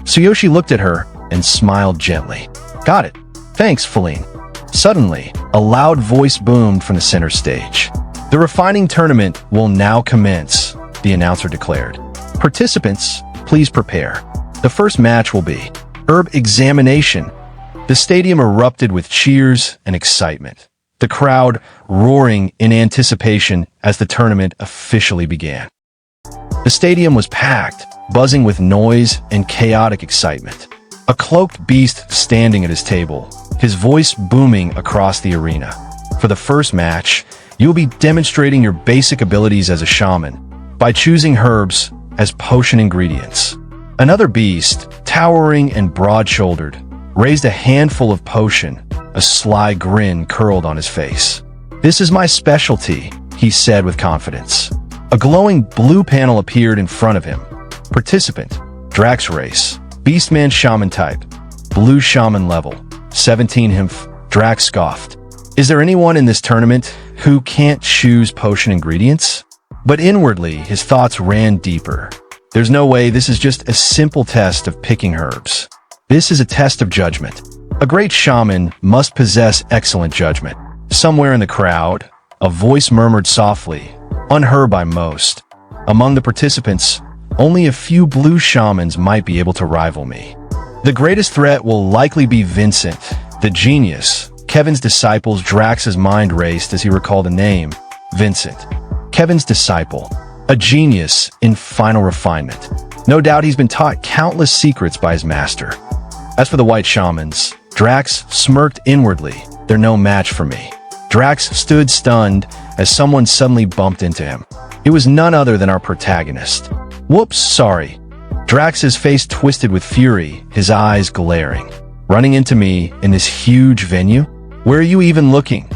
Tsuyoshi looked at her and smiled gently. "Got it. Thanks, Feline." Suddenly, a loud voice boomed from the center stage. "The refining tournament will now commence," the announcer declared. "Participants, please prepare. The first match will be herb examination." The stadium erupted with cheers and excitement, the crowd roaring in anticipation as the tournament officially began. The stadium was packed, buzzing with noise and chaotic excitement. A cloaked beast standing at his table, his voice booming across the arena. For the first match, you'll be demonstrating your basic abilities as a shaman by choosing herbs as potion ingredients. Another beast, towering and broad-shouldered, raised a handful of potion, a sly grin curled on his face. "This is my specialty," he said with confidence. A glowing blue panel appeared in front of him. Participant, Drax race, beastman shaman type, blue shaman level, 17 Himph. Drax scoffed. "Is there anyone in this tournament who can't choose potion ingredients?" But inwardly, his thoughts ran deeper. There's no way this is just a simple test of picking herbs. This is a test of judgment. A great shaman must possess excellent judgment. Somewhere in the crowd, a voice murmured softly, unheard by most. Among the participants, only a few blue shamans might be able to rival me. The greatest threat will likely be Vincent, the genius. Kevin's disciple's Drax's mind raced as he recalled the name, Vincent. Kevin's disciple, a genius in final refinement. No doubt he's been taught countless secrets by his master. As for the white shamans, Drax smirked inwardly. "They're no match for me." Drax stood stunned as someone suddenly bumped into him. It was none other than our protagonist. "Whoops, sorry." Drax's face twisted with fury, his eyes glaring. "Running into me in this huge venue? Where are you even looking?"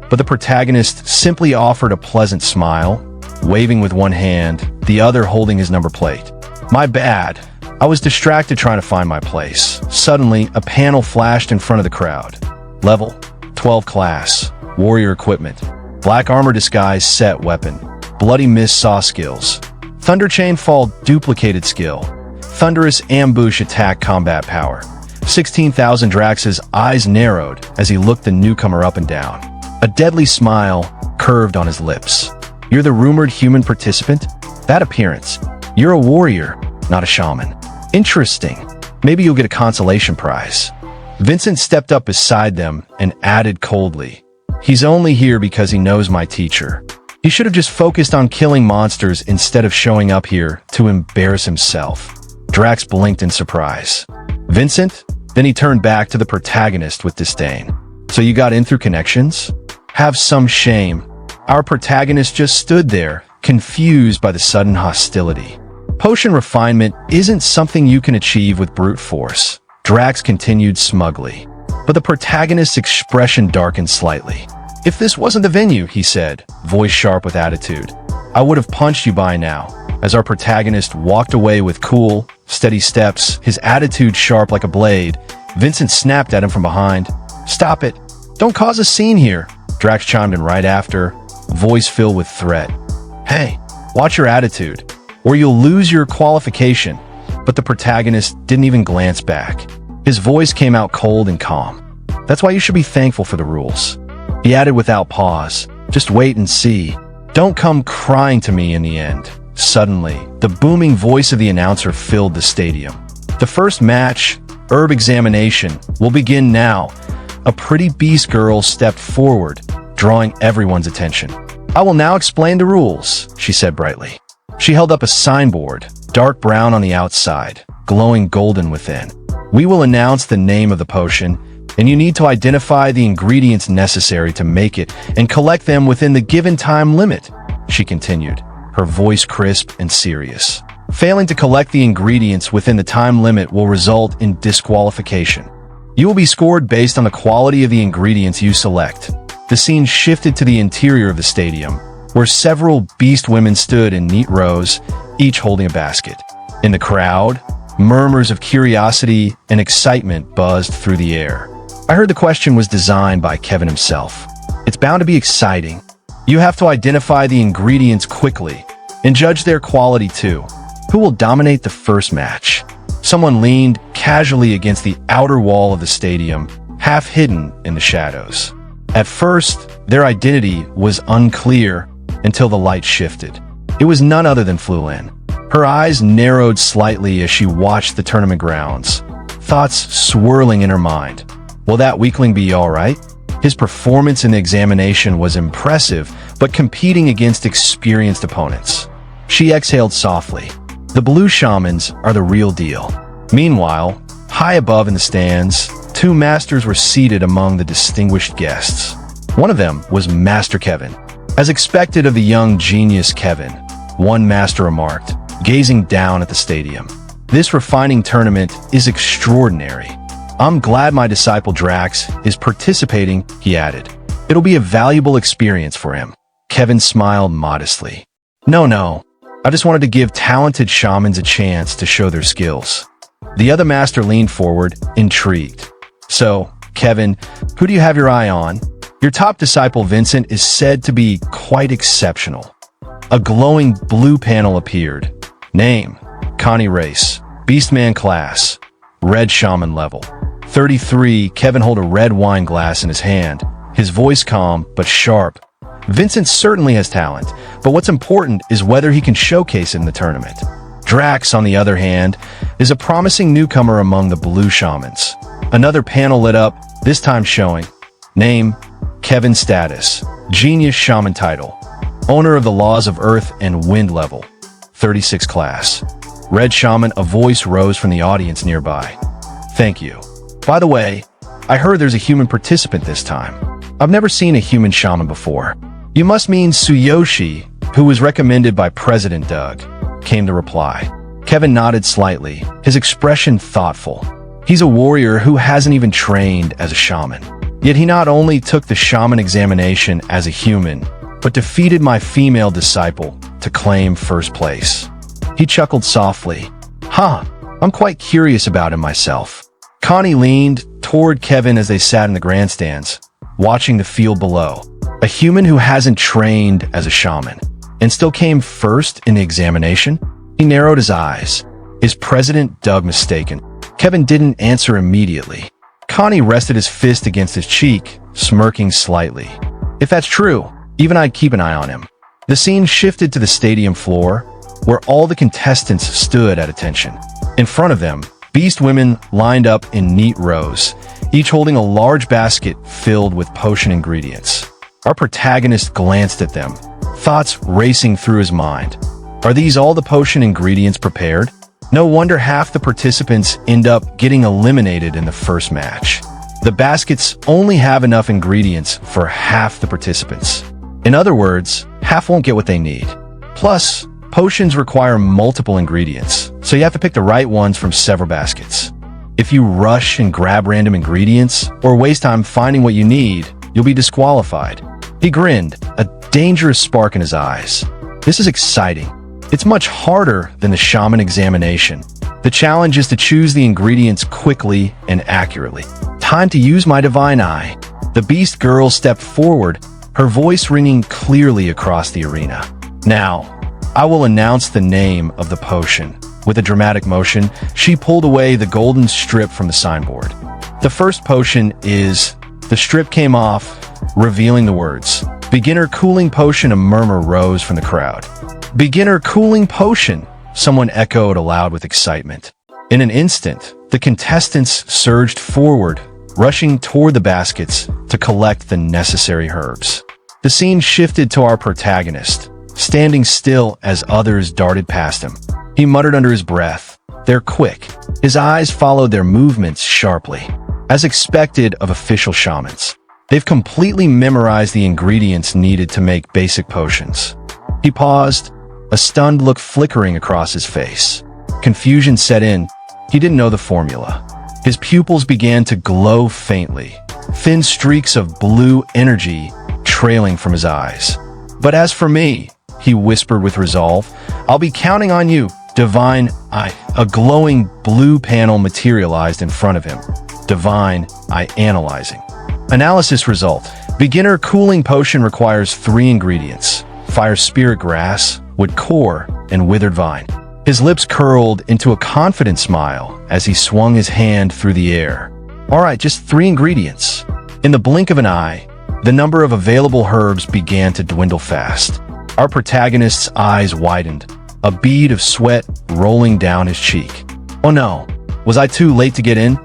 But the protagonist simply offered a pleasant smile, waving with one hand, the other holding his number plate. "My bad. I was distracted trying to find my place." Suddenly, a panel flashed in front of the crowd. Level 12 class, warrior equipment, black armor disguise set weapon, bloody mist saw skills, thunder chain fall duplicated skill, thunderous ambush attack combat power. 16,000. Drax's eyes narrowed as he looked the newcomer up and down. A deadly smile curved on his lips. "You're the rumored human participant? That appearance. You're a warrior, not a shaman. Interesting. Maybe you'll get a consolation prize." Vincent stepped up beside them and added coldly, "He's only here because he knows my teacher. He should have just focused on killing monsters instead of showing up here to embarrass himself." Drax blinked in surprise. "Vincent?" Then he turned back to the protagonist with disdain. "So you got in through connections? Have some shame." Our protagonist just stood there, confused by the sudden hostility. "Potion refinement isn't something you can achieve with brute force," Drax continued smugly. But the protagonist's expression darkened slightly. "If this wasn't the venue," he said, voice sharp with attitude, "I would have punched you by now." As our protagonist walked away with cool, steady steps, his attitude sharp like a blade, Vincent snapped at him from behind. "Stop it. Don't cause a scene here." Drax chimed in right after, voice filled with threat. "Hey, watch your attitude, or you'll lose your qualification." But the protagonist didn't even glance back. His voice came out cold and calm. "That's why you should be thankful for the rules." He added without pause, "Just wait and see. Don't come crying to me in the end." Suddenly, the booming voice of the announcer filled the stadium. "The first match, herb examination, will begin now." A pretty beast girl stepped forward, drawing everyone's attention. "I will now explain the rules," she said brightly. She held up a signboard, dark brown on the outside, glowing golden within. "We will announce the name of the potion, and you need to identify the ingredients necessary to make it and collect them within the given time limit," she continued, her voice crisp and serious. "Failing to collect the ingredients within the time limit will result in disqualification. You will be scored based on the quality of the ingredients you select." The scene shifted to the interior of the stadium, where several beast women stood in neat rows, each holding a basket. In the crowd, murmurs of curiosity and excitement buzzed through the air. I heard the question was designed by Kevin himself. It's bound to be exciting. You have to identify the ingredients quickly and judge their quality too. Who will dominate the first match? Someone leaned casually against the outer wall of the stadium, half hidden in the shadows. At first, their identity was unclear until the light shifted. It was none other than Flulin. Her eyes narrowed slightly as she watched the tournament grounds, thoughts swirling in her mind. Will that weakling be all right? His performance in the examination was impressive, but competing against experienced opponents. She exhaled softly. The blue shamans are the real deal. Meanwhile, high above in the stands, two masters were seated among the distinguished guests. One of them was Master Kevin. As expected of the young genius Kevin, one master remarked, gazing down at the stadium. This refining tournament is extraordinary. I'm glad my disciple Drax is participating, he added. It'll be a valuable experience for him. Kevin smiled modestly. No, I just wanted to give talented shamans a chance to show their skills. The other master leaned forward, intrigued. So, Kevin, who do you have your eye on? Your top disciple Vincent is said to be quite exceptional. A glowing blue panel appeared. Name, Connie Race, Beastman class, red shaman level. 33, Kevin held a red wine glass in his hand, his voice calm but sharp. Vincent certainly has talent, but what's important is whether he can showcase it in the tournament. Drax, on the other hand, is a promising newcomer among the blue shamans. Another panel lit up, this time showing. Name, Kevin status, genius shaman title, owner of the laws of earth and wind level. 36 class. Red shaman, a voice rose from the audience nearby. Thank you. By the way, I heard there's a human participant this time. I've never seen a human shaman before. You must mean Tsuyoshi, who was recommended by President Doug, came the reply. Kevin nodded slightly, his expression thoughtful. He's a warrior who hasn't even trained as a shaman. Yet he not only took the shaman examination as a human, but defeated my female disciple to claim first place. He chuckled softly. I'm quite curious about him myself. Connie leaned toward Kevin as they sat in the grandstands, watching the field below. A human who hasn't trained as a shaman and still came first in the examination? He narrowed his eyes. Is President Doug mistaken? Kevin didn't answer immediately. Connie rested his fist against his cheek, smirking slightly. If that's true, even I'd keep an eye on him. The scene shifted to the stadium floor, where all the contestants stood at attention. In front of them, beast women lined up in neat rows, each holding a large basket filled with potion ingredients. Our protagonist glanced at them, thoughts racing through his mind. Are these all the potion ingredients prepared? No wonder half the participants end up getting eliminated in the first match. The baskets only have enough ingredients for half the participants. In other words, half won't get what they need. Plus, potions require multiple ingredients, so you have to pick the right ones from several baskets. If you rush and grab random ingredients, or waste time finding what you need, you'll be disqualified. He grinned, a dangerous spark in his eyes. This is exciting. It's much harder than the shaman examination. The challenge is to choose the ingredients quickly and accurately. Time to use my divine eye. The beast girl stepped forward, her voice ringing clearly across the arena. Now, I will announce the name of the potion. With a dramatic motion, she pulled away the golden strip from the signboard. The first potion is... The strip came off, revealing the words. Beginner cooling potion. A murmur rose from the crowd. Beginner cooling potion, someone echoed aloud with excitement. In an instant, the contestants surged forward, rushing toward the baskets to collect the necessary herbs. The scene shifted to our protagonist, standing still as others darted past him. He muttered under his breath, "They're quick." His eyes followed their movements sharply. As expected of official shamans, they've completely memorized the ingredients needed to make basic potions. He paused, a stunned look flickering across his face. Confusion set in. He didn't know the formula. His pupils began to glow faintly, thin streaks of blue energy trailing from his eyes. "But as for me," he whispered with resolve, "I'll be counting on you, divine eye." A glowing blue panel materialized in front of him. Divine eye analyzing. Analysis result. Beginner cooling potion requires 3 ingredients: fire spirit grass, wood core, and withered vine. His lips curled into a confident smile as he swung his hand through the air. All right, just 3 ingredients. In the blink of an eye, the number of available herbs began to dwindle fast. Our protagonist's eyes widened, a bead of sweat rolling down his cheek. Oh no, was I too late to get in?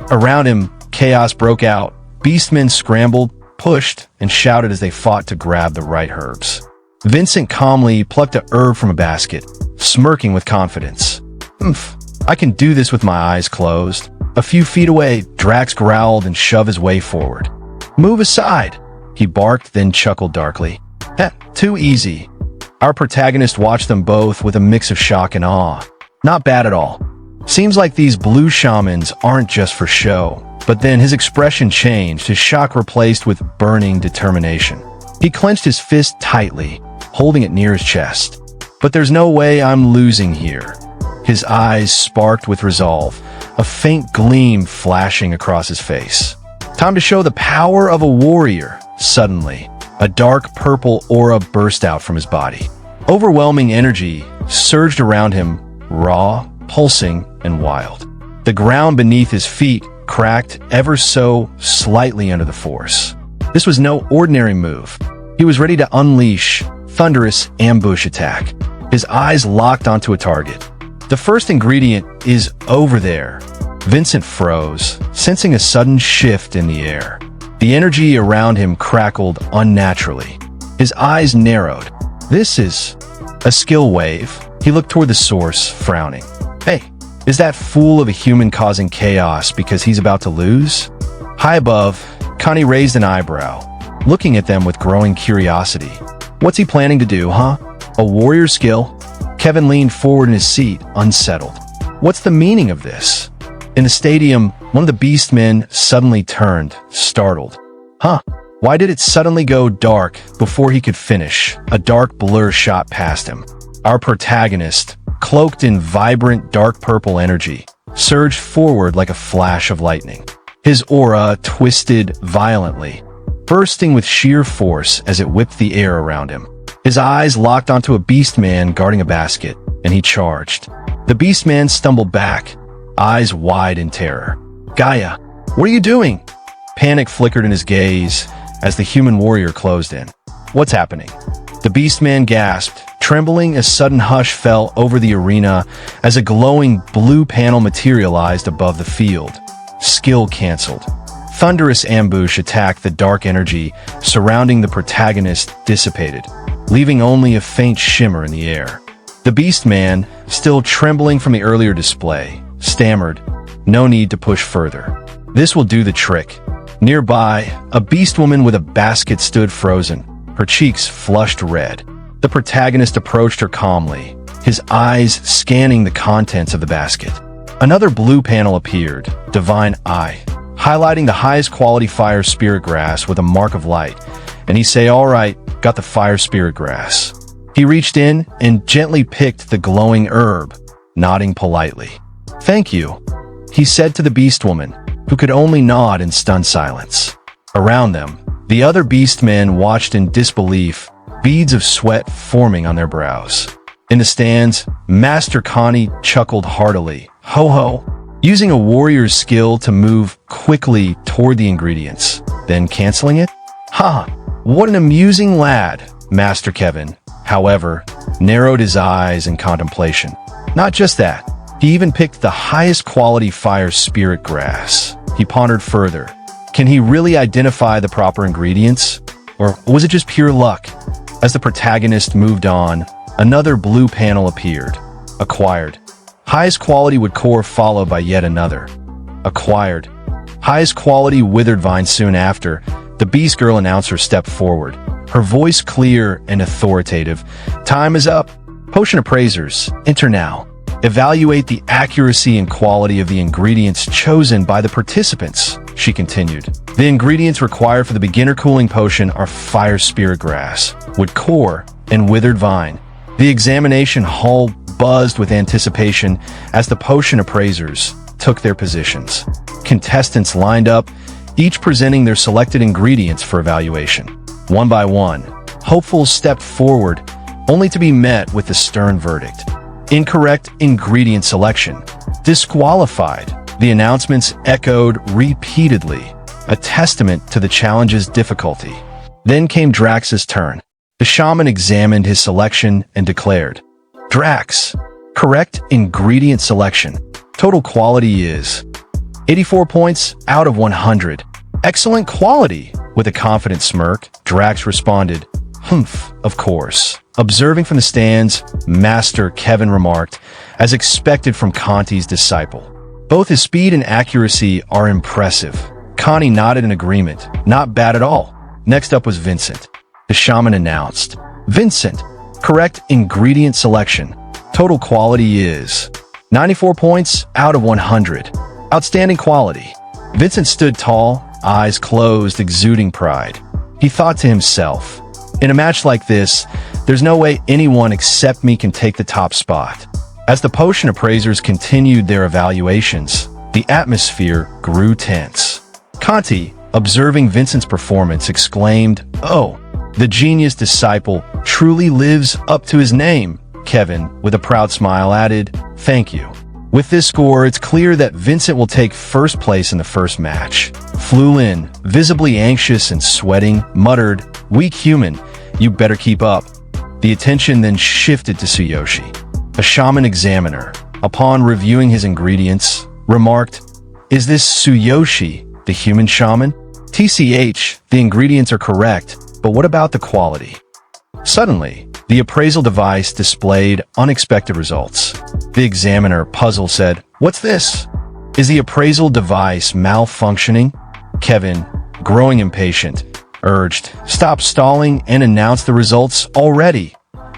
Around him, chaos broke out. Beastmen scrambled, pushed, and shouted as they fought to grab the right herbs. Vincent calmly plucked a herb from a basket, smirking with confidence. "Oomph, I can do this with my eyes closed." A few feet away, Drax growled and shoved his way forward. "Move aside," he barked, then chuckled darkly. Too easy." Our protagonist watched them both with a mix of shock and awe. Not bad at all. Seems like these blue shamans aren't just for show. But then his expression changed, his shock replaced with burning determination. He clenched his fist tightly, holding it near his chest. "But there's no way I'm losing here." His eyes sparked with resolve, a faint gleam flashing across his face. Time to show the power of a warrior. Suddenly, a dark purple aura burst out from his body. Overwhelming energy surged around him, raw, pulsing, and wild. The ground beneath his feet cracked ever so slightly under the force. This was no ordinary move. He was ready to unleash thunderous ambush attack. His eyes locked onto a target. The first ingredient is over there. Vincent froze, sensing a sudden shift in the air. The energy around him crackled unnaturally. His eyes narrowed. This is a skill wave. He looked toward the source, frowning. "Hey, is that fool of a human causing chaos because he's about to lose?" High above, Connie raised an eyebrow, looking at them with growing curiosity. "What's he planning to do, huh? A warrior skill?" Kevin leaned forward in his seat, unsettled. "What's the meaning of this?" In the stadium, one of the beastmen suddenly turned, startled. "Huh? Why did it suddenly go dark before he could finish?" A dark blur shot past him. Our protagonist, cloaked in vibrant dark purple energy, surged forward like a flash of lightning. His aura twisted violently, bursting with sheer force as it whipped the air around him. His eyes locked onto a beastman guarding a basket, and he charged. The beastman stumbled back, eyes wide in terror. "Gaia, what are you doing?" Panic flickered in his gaze as the human warrior closed in. "What's happening?" The beastman gasped, trembling as sudden hush fell over the arena as a glowing blue panel materialized above the field. Skill canceled. Thunderous ambush attacked. The dark energy surrounding the protagonist dissipated, leaving only a faint shimmer in the air. The beastman, still trembling from the earlier display, stammered, "No need to push further. This will do the trick." Nearby, a beastwoman with a basket stood frozen, her cheeks flushed red. The protagonist approached her calmly, his eyes scanning the contents of the basket. Another blue panel appeared, Divine Eye, highlighting the highest quality fire spirit grass with a mark of light, and he say, "All right, got the fire spirit grass." He reached in and gently picked the glowing herb, nodding politely. "Thank you," he said to the beastwoman, who could only nod in stunned silence. Around them, the other beastmen watched in disbelief, beads of sweat forming on their brows. In the stands, Master Connie chuckled heartily. "Ho ho!" Using a warrior's skill to move quickly toward the ingredients, then canceling it? "Ha! What an amusing lad!" Master Kevin, however, narrowed his eyes in contemplation. Not just that, he even picked the highest quality fire spirit grass. He pondered further. Can he really identify the proper ingredients? Or was it just pure luck? As the protagonist moved on, another blue panel appeared. Acquired. Highest quality wood core followed by yet another. Acquired. Highest quality withered vine soon after. The Beast Girl announcer stepped forward, her voice clear and authoritative. "Time is up. Potion appraisers, enter now. Evaluate the accuracy and quality of the ingredients chosen by the participants," she continued. "The ingredients required for the beginner cooling potion are fire spirit grass, wood core, and withered vine." The examination hall buzzed with anticipation as the potion appraisers took their positions. Contestants lined up, each presenting their selected ingredients for evaluation. One by one, hopefuls stepped forward, only to be met with the stern verdict. Incorrect ingredient selection. Disqualified. The announcements echoed repeatedly, a testament to the challenge's difficulty. Then came Drax's turn. The shaman examined his selection and declared, "Drax, correct ingredient selection. Total quality is 84 points out of 100. Excellent quality." With a confident smirk, Drax responded, Humph, of course. Observing from the stands, Master Kevin remarked, as expected from Conti's disciple. Both his speed and accuracy are impressive. Conti nodded in agreement. Not bad at all. Next up was Vincent. The shaman announced. Vincent, correct ingredient selection. Total quality is 94 points out of 100. Outstanding quality. Vincent stood tall, eyes closed, exuding pride. He thought to himself, in a match like this, there's no way anyone except me can take the top spot. As the potion appraisers continued their evaluations, the atmosphere grew tense. Conti, observing Vincent's performance, exclaimed, "Oh, the genius disciple truly lives up to his name." Kevin, with a proud smile, added, "Thank you." With this score, it's clear that Vincent will take first place in the first match. Flulin, visibly anxious and sweating, muttered, "Weak human, you better keep up." The attention then shifted to Tsuyoshi. A shaman examiner, upon reviewing his ingredients, remarked, "Is this Tsuyoshi, the human shaman? TCH, the ingredients are correct, but what about the quality?" Suddenly, the appraisal device displayed unexpected results. The examiner, puzzled, said, "What's this? Is the appraisal device malfunctioning?" Kevin, growing impatient, urged, "Stop stalling and announce the results already."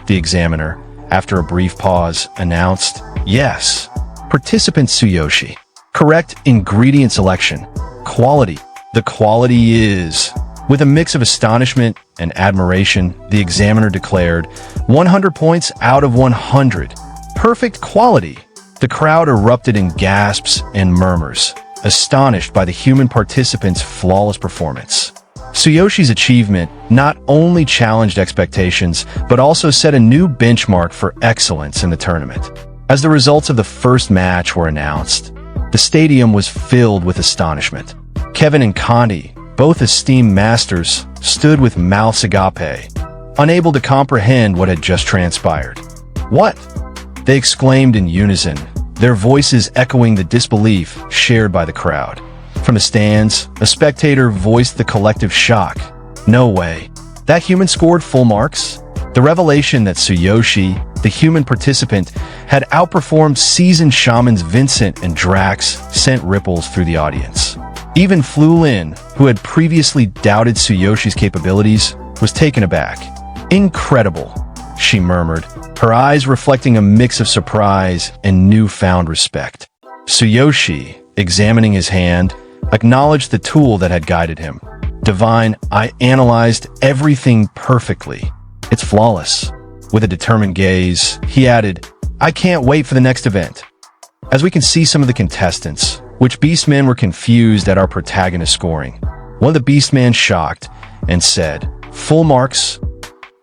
The examiner, after a brief pause, announced, "Yes. Participant Tsuyoshi. Correct ingredient selection. Quality. The quality is..." With a mix of astonishment and admiration, the examiner declared, 100 points out of 100. Perfect quality. The crowd erupted in gasps and murmurs, astonished by the human participants' flawless performance. Tsuyoshi's achievement not only challenged expectations, but also set a new benchmark for excellence in the tournament. As the results of the first match were announced, the stadium was filled with astonishment. Kevin and Conti, both esteemed masters, stood with mouths agape, unable to comprehend what had just transpired. "What?" they exclaimed in unison, their voices echoing the disbelief shared by the crowd. From the stands, a spectator voiced the collective shock. "No way. That human scored full marks?" The revelation that Tsuyoshi, the human participant, had outperformed seasoned shamans Vincent and Drax sent ripples through the audience. Even Flulin, who had previously doubted Tsuyoshi's capabilities, was taken aback. "Incredible," she murmured, her eyes reflecting a mix of surprise and newfound respect. Tsuyoshi, examining his hand, acknowledged the tool that had guided him. "Divine, I analyzed everything perfectly. It's flawless." With a determined gaze, he added, "I can't wait for the next event." As we can see, some of the contestants, which beastmen, were confused at our protagonist scoring. One of the beastmen shocked and said, "Full marks."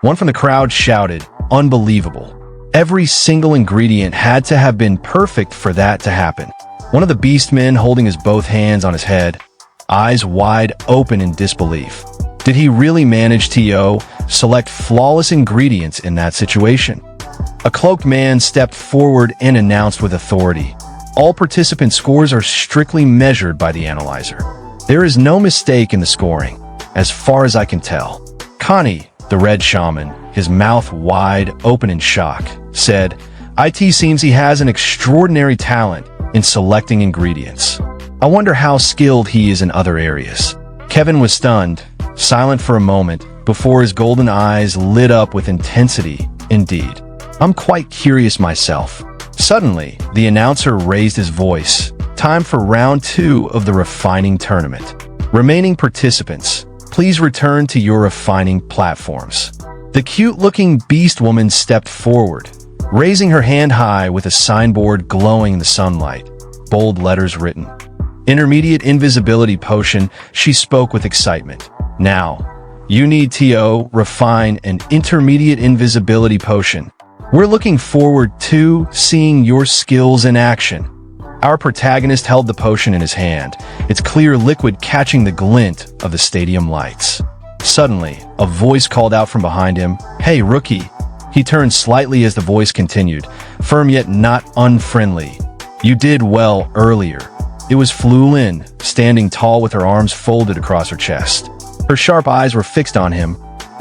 One from the crowd shouted, "Unbelievable. Every single ingredient had to have been perfect for that to happen." One of the beastmen, holding his both hands on his head, eyes wide open in disbelief. Did he really manage to select flawless ingredients in that situation? A cloaked man stepped forward and announced with authority, "All participant scores are strictly measured by the analyzer. There is no mistake in the scoring, as far as I can tell." Conti, the red shaman, his mouth wide open in shock, said, "It seems he has an extraordinary talent in selecting ingredients. I wonder how skilled he is in other areas." Kevin was stunned, silent for a moment, before his golden eyes lit up with intensity. "Indeed. I'm quite curious myself." Suddenly, the announcer raised his voice. "Time for round 2 of the refining tournament. Remaining participants, please return to your refining platforms." The cute-looking beast woman stepped forward, raising her hand high with a signboard glowing in the sunlight. Bold letters written. "Intermediate invisibility potion," she spoke with excitement. "Now, you need to refine an intermediate invisibility potion. We're looking forward to seeing your skills in action." Our protagonist held the potion in his hand, its clear liquid catching the glint of the stadium lights. Suddenly, a voice called out from behind him, "Hey, rookie." He turned slightly as the voice continued, firm yet not unfriendly. "You did well earlier." It was Flulin, standing tall with her arms folded across her chest. Her sharp eyes were fixed on him.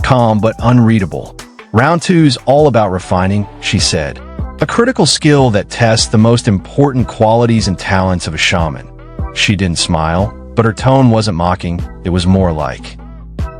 calm but unreadable. Round 2's all about refining, she said. A critical skill that tests the most important qualities and talents of a shaman. She didn't smile, but her tone wasn't mocking, it was more like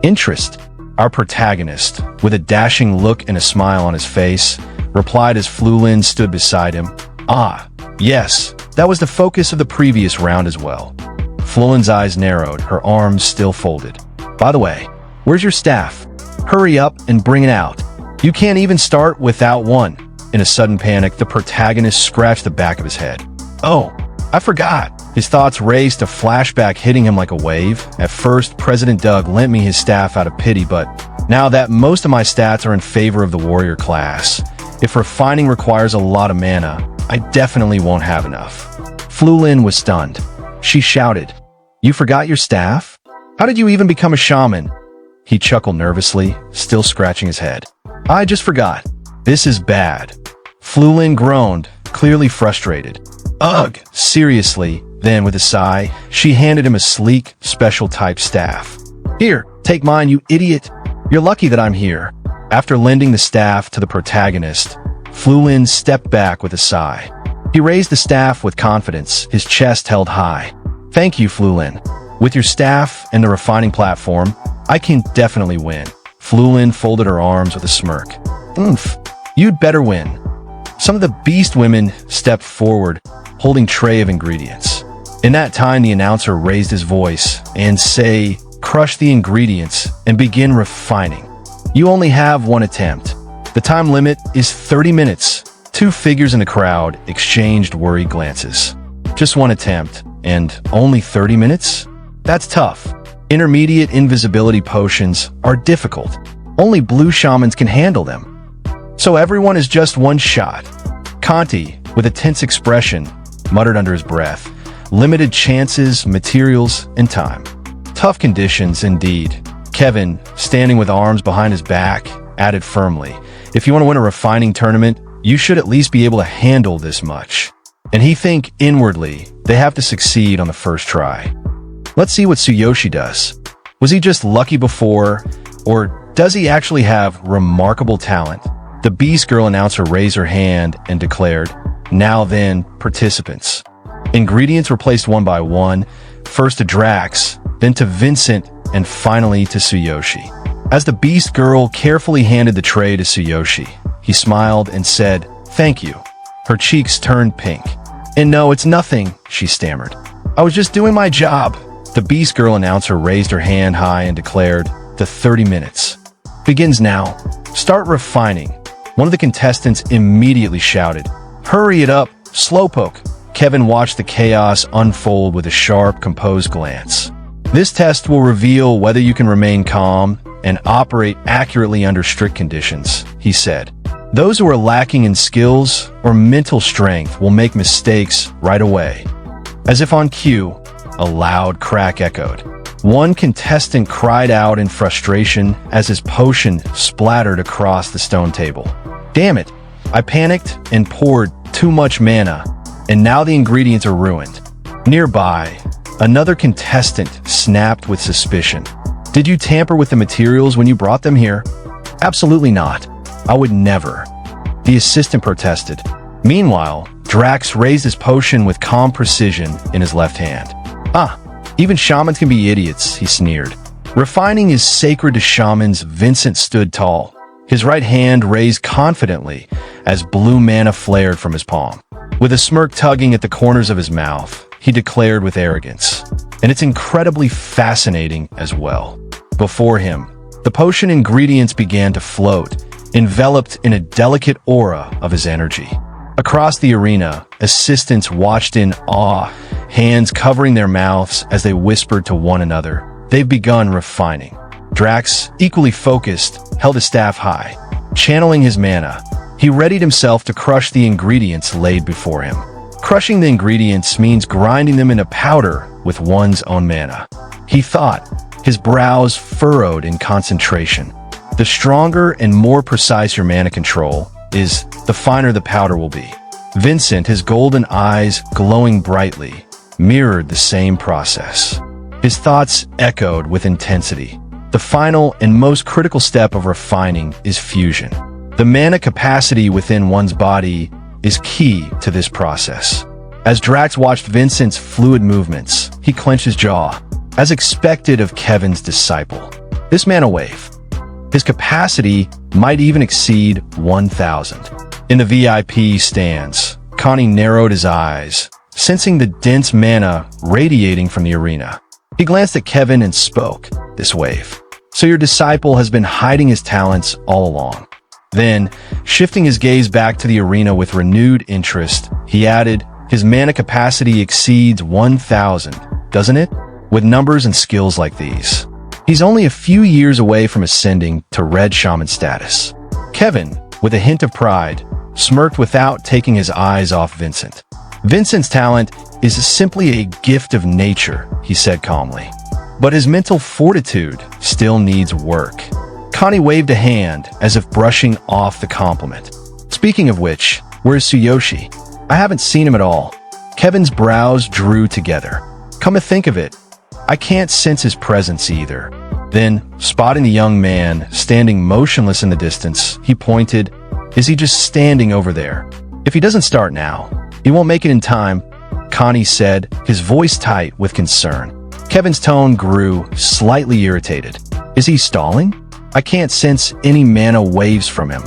interest. Our protagonist, with a dashing look and a smile on his face, replied as Flulin stood beside him. Ah, yes, that was the focus of the previous round as well. Flulin's eyes narrowed, her arms still folded. By the way, where's your staff? Hurry up and bring it out. You can't even start without one. In a sudden panic, the protagonist scratched the back of his head. Oh, I forgot. His thoughts raced, a flashback hitting him like a wave. At first, President Doug lent me his staff out of pity, but now that most of my stats are in favor of the warrior class, if refining requires a lot of mana, I definitely won't have enough. Flulin was stunned. She shouted, "You forgot your staff? How did you even become a shaman?" He chuckled nervously, still scratching his head. "I just forgot. This is bad." Flulin groaned, clearly frustrated. "Ugh, seriously." Then, with a sigh, she handed him a sleek, special-type staff. "Here, take mine, you idiot. You're lucky that I'm here." After lending the staff to the protagonist, Flulin stepped back with a sigh. He raised the staff with confidence, his chest held high. "Thank you, Flulin. With your staff and the refining platform, I can definitely win." Flulin folded her arms with a smirk. "Oomph, you'd better win." Some of the beast women stepped forward, holding tray of ingredients. In that time, the announcer raised his voice and say, "Crush the ingredients and begin refining. You only have one attempt. The time limit is 30 minutes. Two figures in the crowd exchanged worried glances. Just one attempt, and only 30 minutes? That's tough. Intermediate invisibility potions are difficult. Only blue shamans can handle them. So everyone is just one shot. Conti, with a tense expression, muttered under his breath, "Limited chances, materials, and time." Tough conditions indeed. Kevin, standing with arms behind his back, added firmly, "If you want to win a refining tournament, you should at least be able to handle this much." And he think inwardly, they have to succeed on the first try. Let's see what Tsuyoshi does. Was he just lucky before, or does he actually have remarkable talent? The Beast Girl announcer raised her hand and declared, "Now then, participants." Ingredients were placed one by one, first to Drax, then to Vincent, and finally to Tsuyoshi. As the Beast Girl carefully handed the tray to Tsuyoshi, he smiled and said, "Thank you." Her cheeks turned pink. "And no, it's nothing," she stammered. "I was just doing my job." The Beast Girl announcer raised her hand high and declared, "The 30 minutes begins now. Start refining." One of the contestants immediately shouted, "Hurry it up, Slowpoke." Kevin watched the chaos unfold with a sharp, composed glance. "This test will reveal whether you can remain calm and operate accurately under strict conditions," he said. "Those who are lacking in skills or mental strength will make mistakes right away." As if on cue, a loud crack echoed. One contestant cried out in frustration as his potion splattered across the stone table. "Damn it, I panicked and poured too much mana, and now the ingredients are ruined." Nearby, another contestant snapped with suspicion. "Did you tamper with the materials when you brought them here?" "Absolutely not. I would never." The assistant protested. Meanwhile, Drax raised his potion with calm precision in his left hand. "Ah, even shamans can be idiots," he sneered. "Refining is sacred to shamans." Vincent stood tall, his right hand raised confidently as blue mana flared from his palm. With a smirk tugging at the corners of his mouth, he declared with arrogance, "And it's incredibly fascinating as well." Before him, the potion ingredients began to float, enveloped in a delicate aura of his energy. Across the arena, assistants watched in awe, hands covering their mouths as they whispered to one another, "They've begun refining." Drax, equally focused, held his staff high. Channeling his mana, he readied himself to crush the ingredients laid before him. Crushing the ingredients means grinding them into powder with one's own mana. He thought, his brows furrowed in concentration. The stronger and more precise your mana control is, the finer the powder will be. Vincent, his golden eyes glowing brightly, mirrored the same process. His thoughts echoed with intensity. The final and most critical step of refining is fusion. The mana capacity within one's body is key to this process. As Drax watched Vincent's fluid movements, he clenched his jaw. As expected of Kevin's disciple, this mana wave, his capacity might even exceed 1,000. In the VIP stands, Connie narrowed his eyes, sensing the dense mana radiating from the arena. He glanced at Kevin and spoke, "This wave. So your disciple has been hiding his talents all along." Then, shifting his gaze back to the arena with renewed interest, he added, "His mana capacity exceeds 1,000, doesn't it? With numbers and skills like these, he's only a few years away from ascending to Red Shaman status." Kevin, with a hint of pride, smirked without taking his eyes off Vincent. "Vincent's talent is simply a gift of nature," he said calmly. "But his mental fortitude still needs work." Connie waved a hand as if brushing off the compliment. "Speaking of which, where's Tsuyoshi? I haven't seen him at all." Kevin's brows drew together. "Come to think of it, I can't sense his presence either." Then, spotting the young man standing motionless in the distance, he pointed, "Is he just standing over there? If he doesn't start now, he won't make it in time," Connie said, his voice tight with concern. Kevin's tone grew slightly irritated. "Is he stalling? I can't sense any mana waves from him."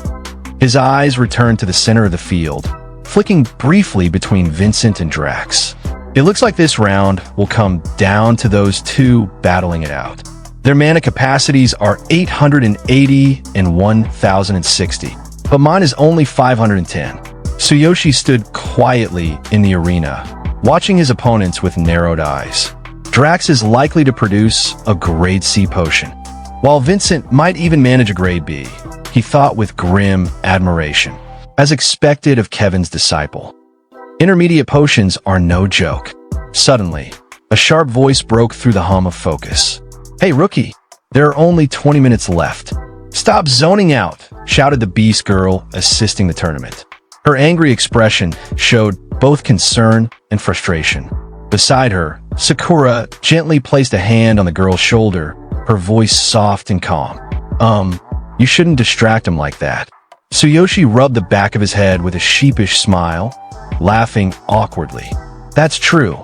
His eyes returned to the center of the field, flicking briefly between Vincent and Drax. "It looks like this round will come down to those two battling it out. Their mana capacities are 880 and 1,060, but mine is only 510. Tsuyoshi stood quietly in the arena, watching his opponents with narrowed eyes. Drax is likely to produce a grade C potion, while Vincent might even manage a grade B, he thought with grim admiration, as expected of Kevin's disciple. Intermediate potions are no joke. Suddenly, a sharp voice broke through the hum of focus. "Hey, rookie, there are only 20 minutes left. Stop zoning out," shouted the beast girl assisting the tournament. Her angry expression showed both concern and frustration. Beside her, Sakura gently placed a hand on the girl's shoulder, her voice soft and calm. You shouldn't distract him like that." Tsuyoshi rubbed the back of his head with a sheepish smile, laughing awkwardly. "That's true.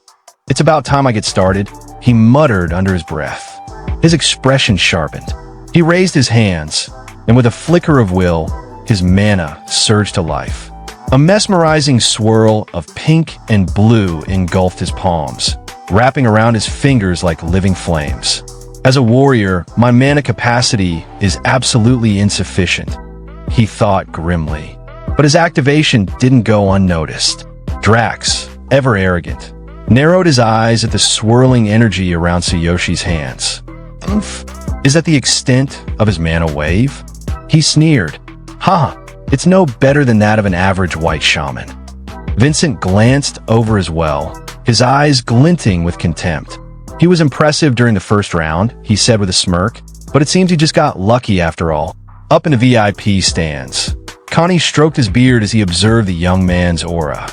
It's about time I get started," he muttered under his breath. His expression sharpened. He raised his hands, and with a flicker of will, his mana surged to life. A mesmerizing swirl of pink and blue engulfed his palms, wrapping around his fingers like living flames. "As a warrior, my mana capacity is absolutely insufficient," he thought grimly. But his activation didn't go unnoticed. Drax, ever arrogant, narrowed his eyes at the swirling energy around Tsuyoshi's hands. Is that the extent of his mana wave? He sneered. "Ha! It's no better than that of an average white shaman." Vincent glanced over as well, his eyes glinting with contempt. "He was impressive during the first round," he said with a smirk, "but it seems he just got lucky after all." Up in the VIP stands, Connie stroked his beard as he observed the young man's aura.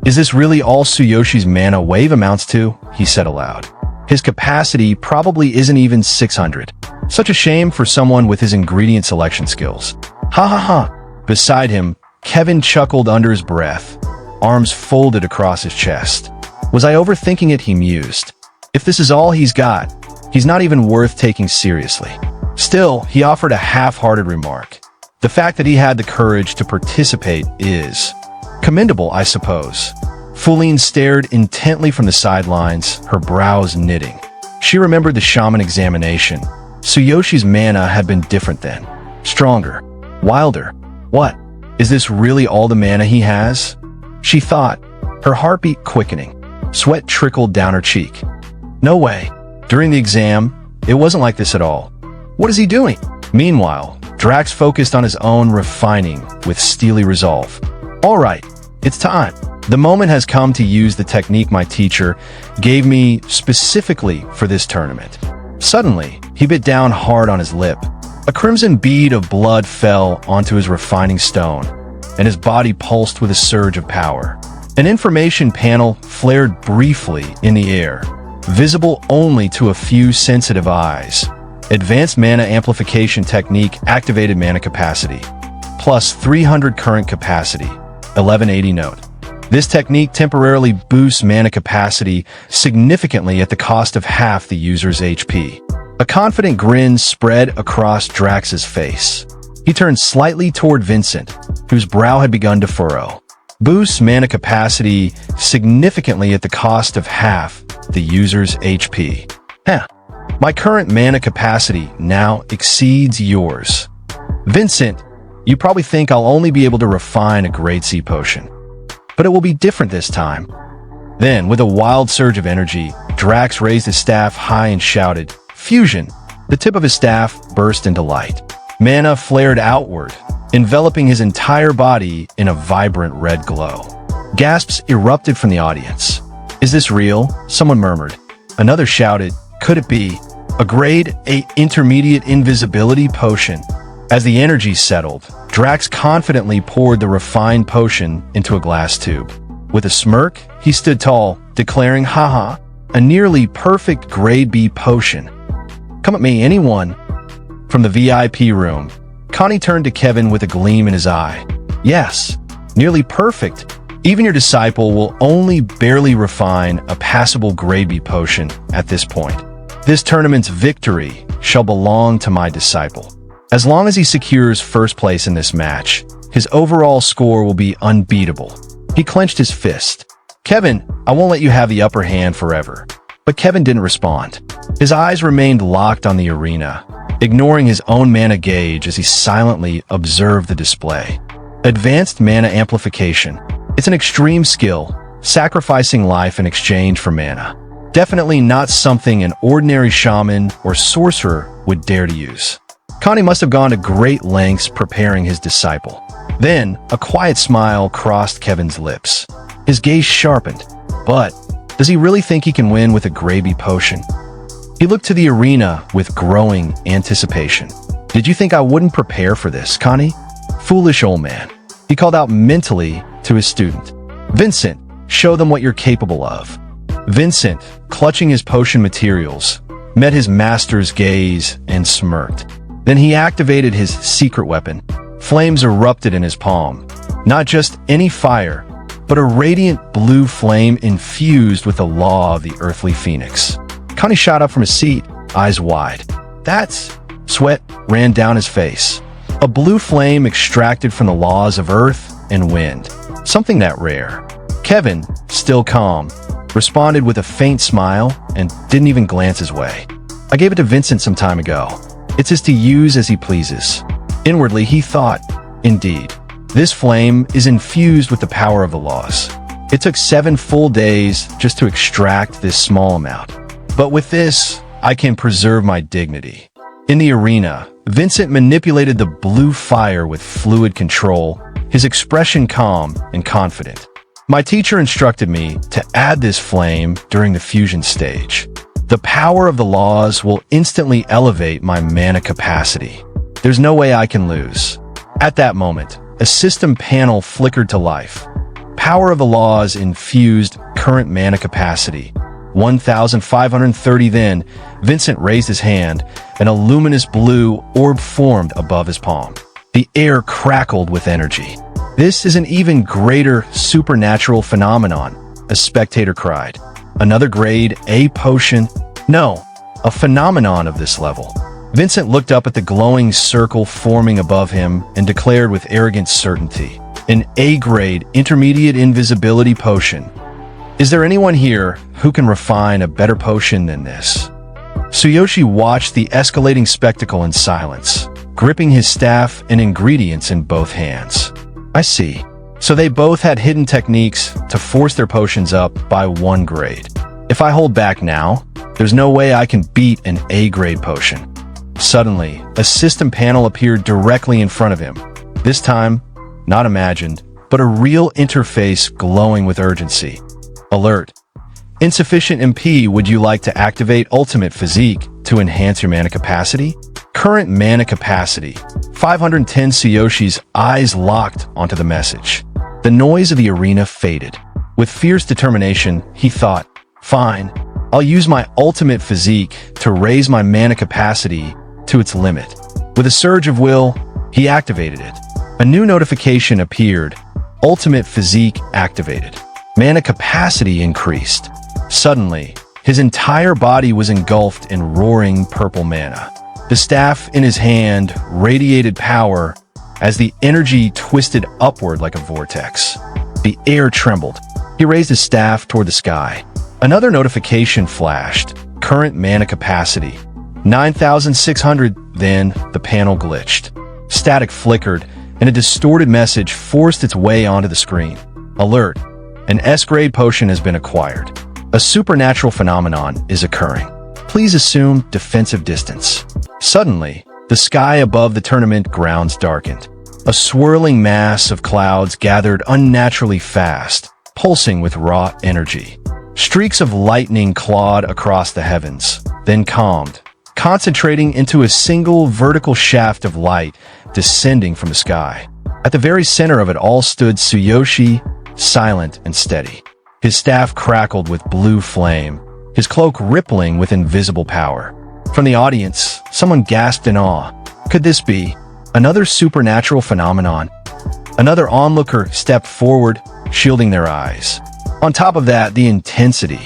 Is this really all Tsuyoshi's mana wave amounts to?" he said aloud. "His capacity probably isn't even 600. Such a shame for someone with his ingredient selection skills." "Ha ha ha." Beside him, Kevin chuckled under his breath, arms folded across his chest. "Was I overthinking it?" he mused. "If this is all he's got, he's not even worth taking seriously." Still, he offered a half-hearted remark. "The fact that he had the courage to participate is commendable, I suppose." Fuline stared intently from the sidelines, her brows knitting. She remembered the shaman examination. Tsuyoshi's mana had been different then. Stronger. Wilder. What? Is this really all the mana he has? She thought, her heartbeat quickening. Sweat trickled down her cheek. No way. During the exam, it wasn't like this at all. What is he doing? Meanwhile, Drax focused on his own refining with steely resolve. All right, it's time. The moment has come to use the technique my teacher gave me specifically for this tournament. Suddenly, he bit down hard on his lip. A crimson bead of blood fell onto his refining stone, and his body pulsed with a surge of power. An information panel flared briefly in the air, visible only to a few sensitive eyes. Advanced Mana Amplification Technique activated mana capacity. Plus 300 current capacity. 1180 note. This technique temporarily boosts mana capacity significantly at the cost of half the user's HP. A confident grin spread across Drax's face. He turned slightly toward Vincent, whose brow had begun to furrow. Boosts mana capacity significantly at the cost of half the user's HP. My current mana capacity now exceeds yours. Vincent, you probably think I'll only be able to refine a grade C potion. But it will be different this time. Then, with a wild surge of energy, Drax raised his staff high and shouted, "Fusion!" The tip of his staff burst into light. Mana flared outward, enveloping his entire body in a vibrant red glow. Gasps erupted from the audience. "Is this real?" Someone murmured. Another shouted, "Could it be a grade 8 intermediate invisibility potion?" As the energy settled, Drax confidently poured the refined potion into a glass tube. With a smirk, he stood tall, declaring, "Haha, a nearly perfect grade B potion. Come at me, anyone." From the VIP room, Connie turned to Kevin with a gleam in his eye. "Yes, nearly perfect. Even your disciple will only barely refine a passable grade B potion at this point. This tournament's victory shall belong to my disciple. As long as he secures first place in this match, his overall score will be unbeatable." He clenched his fist. "Kevin, I won't let you have the upper hand forever." But Kevin didn't respond. His eyes remained locked on the arena, ignoring his own mana gauge as he silently observed the display. Advanced Mana Amplification. It's an extreme skill, sacrificing life in exchange for mana. Definitely not something an ordinary shaman or sorcerer would dare to use. Connie must have gone to great lengths preparing his disciple. Then, a quiet smile crossed Kevin's lips. His gaze sharpened. But, does he really think he can win with a gravy potion? He looked to the arena with growing anticipation. "Did you think I wouldn't prepare for this, Connie? Foolish old man." He called out mentally to his student. "Vincent, show them what you're capable of." Vincent, clutching his potion materials, met his master's gaze and smirked. Then he activated his secret weapon. Flames erupted in his palm. Not just any fire, but a radiant blue flame infused with the law of the earthly phoenix. Connie shot up from his seat, eyes wide. "That's..." Sweat ran down his face. A blue flame extracted from the laws of earth and wind. Something that rare. Kevin, still calm, responded with a faint smile and didn't even glance his way. "I gave it to Vincent some time ago. It's his to use as he pleases." Inwardly, he thought, "Indeed, this flame is infused with the power of the laws. It took 7 full days just to extract this small amount. But with this, I can preserve my dignity." In the arena, Vincent manipulated the blue fire with fluid control, his expression calm and confident. "My teacher instructed me to add this flame during the fusion stage. The power of the laws will instantly elevate my mana capacity. There's no way I can lose." At that moment, a system panel flickered to life. Power of the laws infused current mana capacity. 1,530. Then, Vincent raised his hand, and a luminous blue orb formed above his palm. The air crackled with energy. "This is an even greater supernatural phenomenon," a spectator cried. "Another grade A potion? No, a phenomenon of this level." Vincent looked up at the glowing circle forming above him and declared with arrogant certainty, "An A-grade intermediate invisibility potion. Is there anyone here who can refine a better potion than this?" Tsuyoshi watched the escalating spectacle in silence, gripping his staff and ingredients in both hands. "I see. So they both had hidden techniques to force their potions up by 1 grade. If I hold back now, there's no way I can beat an A-grade potion." Suddenly, a system panel appeared directly in front of him. This time, not imagined, but a real interface glowing with urgency. "Alert. Insufficient MP. Would you like to activate Ultimate Physique to enhance your mana capacity? Current mana capacity, 510." Tsuyoshi's eyes locked onto the message. The noise of the arena faded. With fierce determination, he thought, "Fine. I'll use my Ultimate Physique to raise my mana capacity to its limit. With a surge of will, he activated it. A new notification appeared. Ultimate physique activated. Mana capacity increased. Suddenly, his entire body was engulfed in roaring purple mana. The staff in his hand radiated power as the energy twisted upward like a vortex. The air trembled. He raised his staff toward the sky. Another notification flashed. Current mana capacity 9,600. Then the panel glitched. Static flickered, and a distorted message forced its way onto the screen. Alert! An S-grade potion has been acquired. A supernatural phenomenon is occurring. Please assume defensive distance. Suddenly, the sky above the tournament grounds darkened. A swirling mass of clouds gathered unnaturally fast, pulsing with raw energy. Streaks of lightning clawed across the heavens, then calmed, concentrating into a single vertical shaft of light descending from the sky. At the very center of it all stood Tsuyoshi, silent and steady. His staff crackled with blue flame, his cloak rippling with invisible power. From the audience, someone gasped in awe. Could this be another supernatural phenomenon? Another onlooker stepped forward, shielding their eyes. On top of that, the intensity.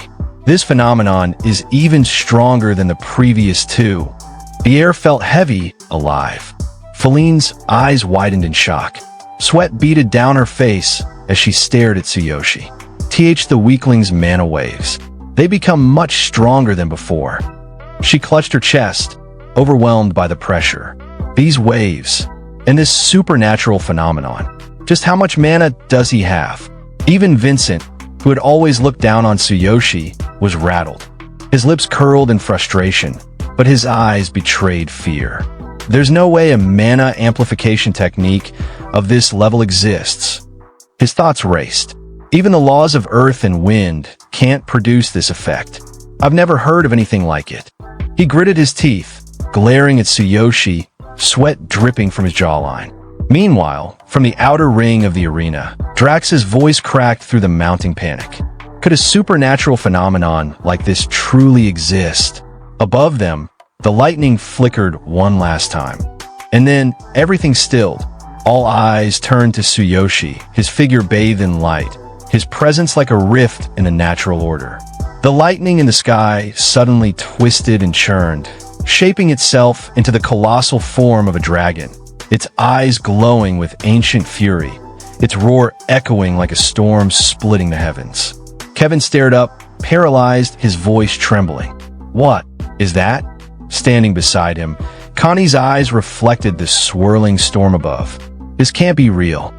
This phenomenon is even stronger than the previous two. The air felt heavy, alive. Feline's eyes widened in shock. Sweat beaded down her face as she stared at Tsuyoshi. The weakling's mana waves. They become much stronger than before. She clutched her chest, overwhelmed by the pressure. These waves, and this supernatural phenomenon. Just how much mana does he have? Even Vincent, who had always looked down on Tsuyoshi, was rattled. His lips curled in frustration, but his eyes betrayed fear. There's no way a mana amplification technique of this level exists. His thoughts raced. Even the laws of earth and wind can't produce this effect. I've never heard of anything like it. He gritted his teeth, glaring at Tsuyoshi, sweat dripping from his jawline. Meanwhile, from the outer ring of the arena, Drax's voice cracked through the mounting panic. Could a supernatural phenomenon like this truly exist? Above them, the lightning flickered one last time. And then, everything stilled. All eyes turned to Tsuyoshi, his figure bathed in light, his presence like a rift in the natural order. The lightning in the sky suddenly twisted and churned, shaping itself into the colossal form of a dragon, its eyes glowing with ancient fury, its roar echoing like a storm splitting the heavens. Kevin stared up, paralyzed, his voice trembling. What is that? Standing beside him, Connie's eyes reflected the swirling storm above. This can't be real.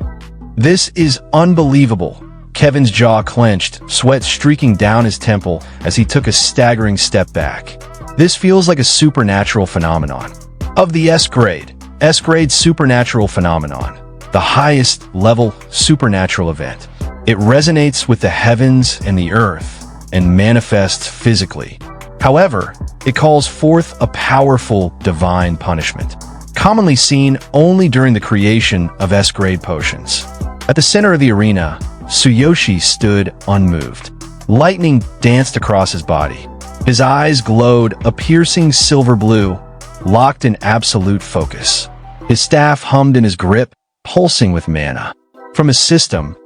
This is unbelievable. Kevin's jaw clenched, sweat streaking down his temple as he took a staggering step back. This feels like a supernatural phenomenon. Of the S-grade supernatural phenomenon, the highest level supernatural event. It resonates with the heavens and the earth and manifests physically. However, it calls forth a powerful divine punishment, commonly seen only during the creation of S-grade potions. At the center of the arena, Tsuyoshi stood unmoved. Lightning danced across his body. His eyes glowed a piercing silver blue, locked in absolute focus. His staff hummed in his grip, pulsing with mana. From his system,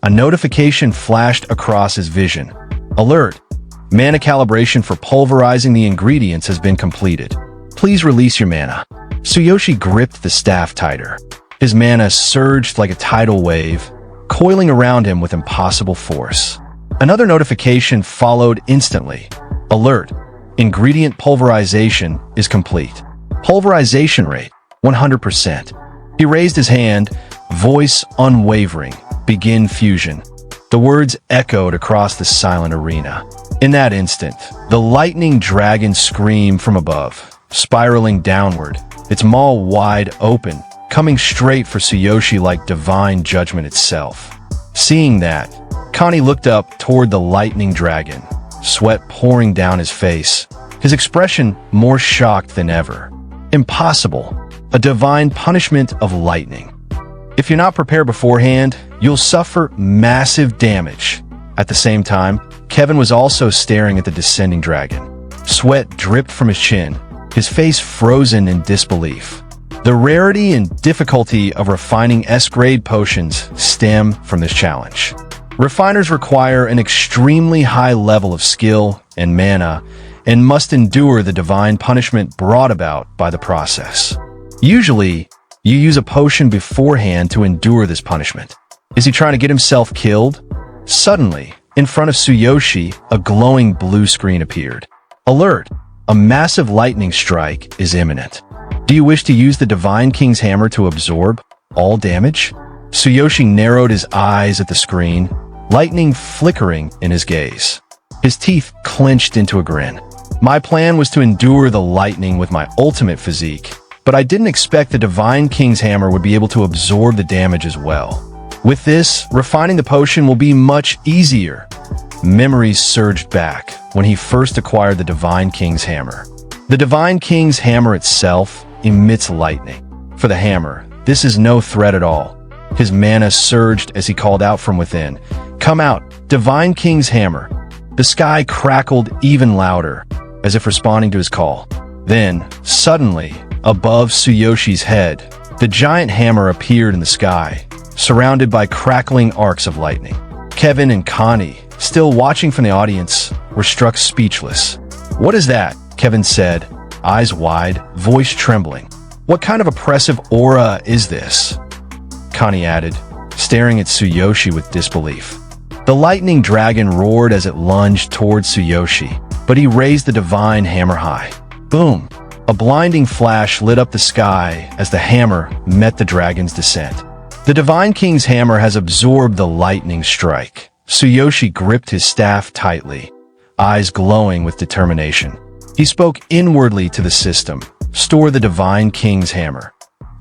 a notification flashed across his vision. Alert! Mana calibration for pulverizing the ingredients has been completed. Please release your mana. Tsuyoshi gripped the staff tighter. His mana surged like a tidal wave, coiling around him with impossible force. Another notification followed instantly. Alert! Ingredient pulverization is complete. Pulverization rate, 100%. He raised his hand, voice unwavering. Begin fusion. The words echoed across the silent arena. In that instant, the lightning dragon screamed from above, spiraling downward, its maw wide open, coming straight for Tsuyoshi like divine judgment itself. Seeing that, Connie looked up toward the lightning dragon, sweat pouring down his face, his expression more shocked than ever. Impossible. A divine punishment of lightning. If you're not prepared beforehand, you'll suffer massive damage. At the same time, Kevin was also staring at the descending dragon. Sweat dripped from his chin, his face frozen in disbelief. The rarity and difficulty of refining S-grade potions stem from this challenge. Refiners require an extremely high level of skill and mana, and must endure the divine punishment brought about by the process. Usually, you use a potion beforehand to endure this punishment. Is he trying to get himself killed? Suddenly, in front of Tsuyoshi, a glowing blue screen appeared. Alert! A massive lightning strike is imminent. Do you wish to use the Divine King's Hammer to absorb all damage? Tsuyoshi narrowed his eyes at the screen, lightning flickering in his gaze. His teeth clenched into a grin. My plan was to endure the lightning with my ultimate physique, but I didn't expect the Divine King's Hammer would be able to absorb the damage as well. With this, refining the potion will be much easier. Memories surged back when he first acquired the Divine King's Hammer. The Divine King's Hammer itself emits lightning. For the hammer, this is no threat at all. His mana surged as he called out from within. Come out, Divine King's Hammer. The sky crackled even louder, as if responding to his call. Then, suddenly, above Tsuyoshi's head, the giant hammer appeared in the sky, surrounded by crackling arcs of lightning. Kevin and Connie, still watching from the audience, were struck speechless. What is that? Kevin said, eyes wide, voice trembling. What kind of oppressive aura is this? Connie added, staring at Tsuyoshi with disbelief. The lightning dragon roared as it lunged towards Tsuyoshi, but he raised the divine hammer high. Boom! A blinding flash lit up the sky as the hammer met the dragon's descent. The Divine King's Hammer has absorbed the lightning strike. Tsuyoshi gripped his staff tightly, eyes glowing with determination. He spoke inwardly to the system. Store the Divine King's Hammer.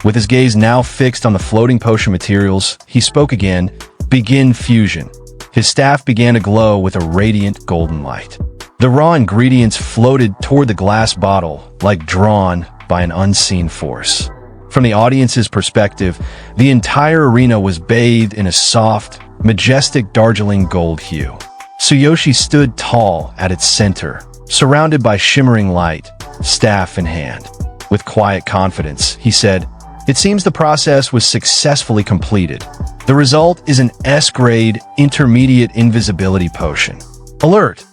With his gaze now fixed on the floating potion materials, he spoke again, begin fusion. His staff began to glow with a radiant golden light. The raw ingredients floated toward the glass bottle, like drawn by an unseen force. From the audience's perspective, the entire arena was bathed in a soft, majestic Darjeeling gold hue. Tsuyoshi stood tall at its center, surrounded by shimmering light, staff in hand. With quiet confidence, he said, "It seems the process was successfully completed. The result is an S-grade intermediate invisibility potion. Alert!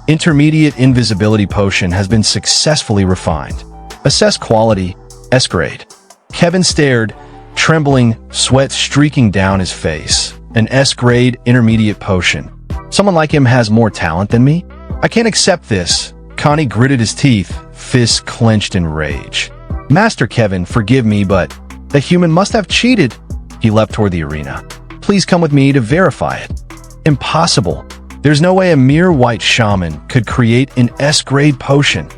Intermediate invisibility potion has been successfully refined. Assess quality, S-grade." Kevin stared, trembling, sweat streaking down his face. An S-grade intermediate potion. Someone like him has more talent than me? I can't accept this. Connie gritted his teeth, fists clenched in rage. Master Kevin, forgive me, but the human must have cheated. He leapt toward the arena. Please come with me to verify it. Impossible. There's no way a mere white shaman could create an S-grade potion.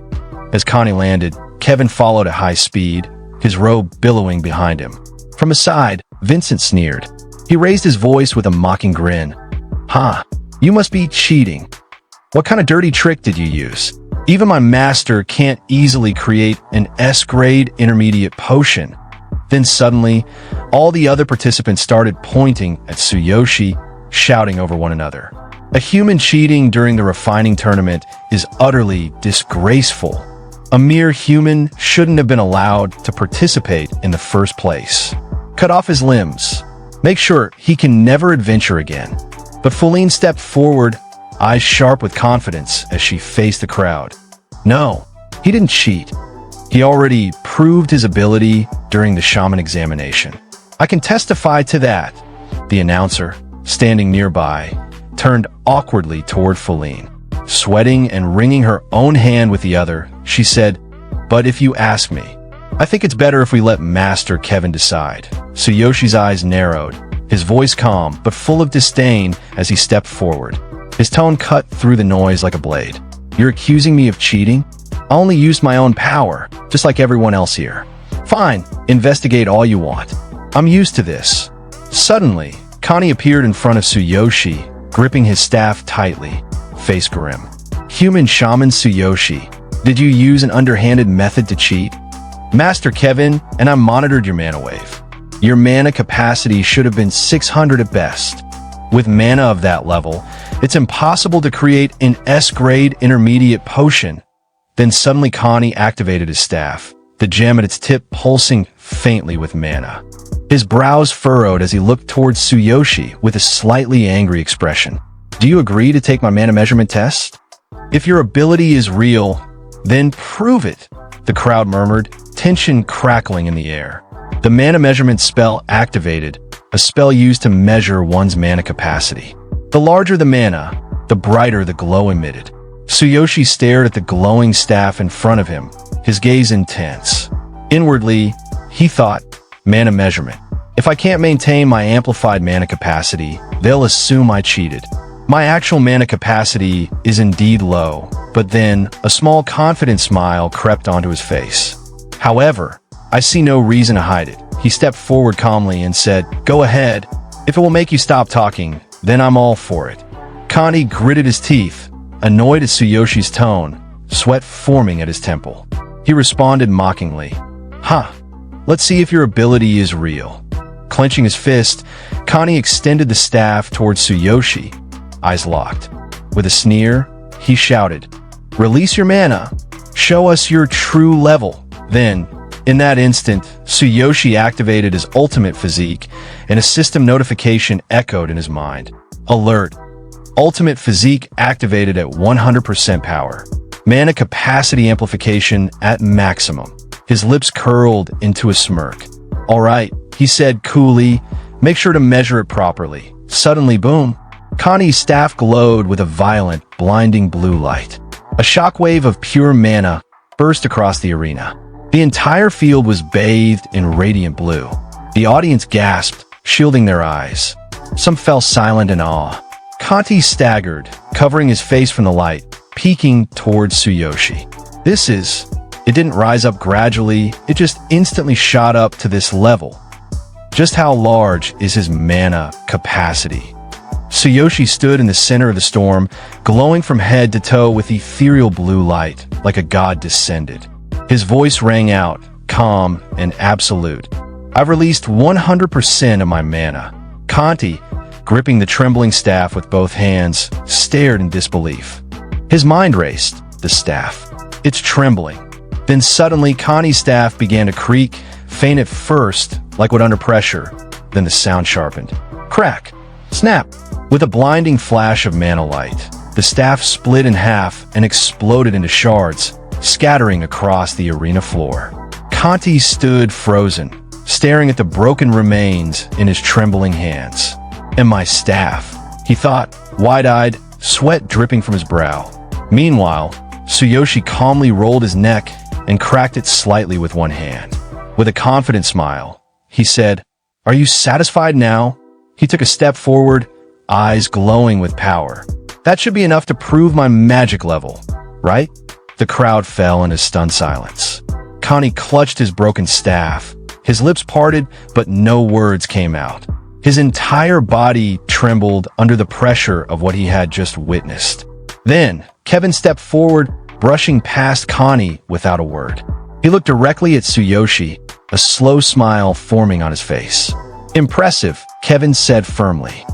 As Connie landed, Kevin followed at high speed, his robe billowing behind him. From his side, Vincent sneered. He raised his voice with a mocking grin. "Huh, you must be cheating. What kind of dirty trick did you use? Even my master can't easily create an S-grade intermediate potion." Then suddenly, all the other participants started pointing at Tsuyoshi, shouting over one another. A human cheating during the refining tournament is utterly disgraceful. A mere human shouldn't have been allowed to participate in the first place. Cut off his limbs. Make sure he can never adventure again. But Feline stepped forward, eyes sharp with confidence as she faced the crowd. No, he didn't cheat. He already proved his ability during the shaman examination. I can testify to that. The announcer, standing nearby, turned awkwardly toward Feline. Sweating and wringing her own hand with the other, she said, "But if you ask me, I think it's better if we let Master Kevin decide." Tsuyoshi's eyes narrowed, his voice calm but full of disdain as he stepped forward. His tone cut through the noise like a blade. "You're accusing me of cheating? I only used my own power, just like everyone else here. Fine, investigate all you want. I'm used to this." Suddenly, Connie appeared in front of Tsuyoshi, gripping his staff tightly, face grim. "Human shaman Tsuyoshi, did you use an underhanded method to cheat?" "Master Kevin, and I monitored your mana wave. Your mana capacity should have been 600 at best. With mana of that level, it's impossible to create an S-grade intermediate potion. Then suddenly Connie activated his staff, the gem at its tip pulsing faintly with mana. His brows furrowed as he looked towards Tsuyoshi with a slightly angry expression. Do you agree to take my mana measurement test? If your ability is real, then prove it, the crowd murmured, tension crackling in the air. The mana measurement spell activated, a spell used to measure one's mana capacity. The larger the mana, the brighter the glow emitted. Tsuyoshi stared at the glowing staff in front of him, his gaze intense. Inwardly, he thought, mana measurement. If I can't maintain my amplified mana capacity, they'll assume I cheated. My actual mana capacity is indeed low, but then a small confident smile crept onto his face. However, I see no reason to hide it. He stepped forward calmly and said, "Go ahead. If it will make you stop talking, then I'm all for it." Connie gritted his teeth, annoyed at Tsuyoshi's tone, sweat forming at his temple. He responded mockingly, Let's see if your ability is real." Clenching his fist, Connie extended the staff towards Tsuyoshi, eyes locked. With a sneer, he shouted, "Release your mana. Show us your true level." Then, in that instant, Tsuyoshi activated his ultimate physique, and a system notification echoed in his mind. Alert. Ultimate physique activated at 100% power. Mana capacity amplification at maximum. His lips curled into a smirk. "All right," he said coolly, "make sure to measure it properly." Suddenly, boom. Connie's staff glowed with a violent, blinding blue light. A shockwave of pure mana burst across the arena. The entire field was bathed in radiant blue. The audience gasped, shielding their eyes. Some fell silent in awe. Conti staggered, covering his face from the light, peeking towards Tsuyoshi. It didn't rise up gradually, it just instantly shot up to this level. Just how large is his mana capacity? Tsuyoshi stood in the center of the storm, glowing from head to toe with ethereal blue light, like a god descended. His voice rang out, calm and absolute. "I've released 100% of my mana." Conti, gripping the trembling staff with both hands, stared in disbelief. His mind raced. The staff. It's trembling. Then suddenly, Connie's staff began to creak, faint at first, like wood under pressure. Then the sound sharpened. Crack! Snap! With a blinding flash of mana light, the staff split in half and exploded into shards, scattering across the arena floor. Conti stood frozen, staring at the broken remains in his trembling hands. "And my staff," he thought, wide-eyed, sweat dripping from his brow. Meanwhile, Tsuyoshi calmly rolled his neck and cracked it slightly with one hand. With a confident smile, he said, "Are you satisfied now?" He took a step forward, eyes glowing with power. "That should be enough to prove my magic level, right?" The crowd fell in a stunned silence. Connie clutched his broken staff. His lips parted, but no words came out. His entire body trembled under the pressure of what he had just witnessed. Then, Kevin stepped forward, brushing past Connie without a word. He looked directly at Tsuyoshi, a slow smile forming on his face. "Impressive," Kevin said firmly.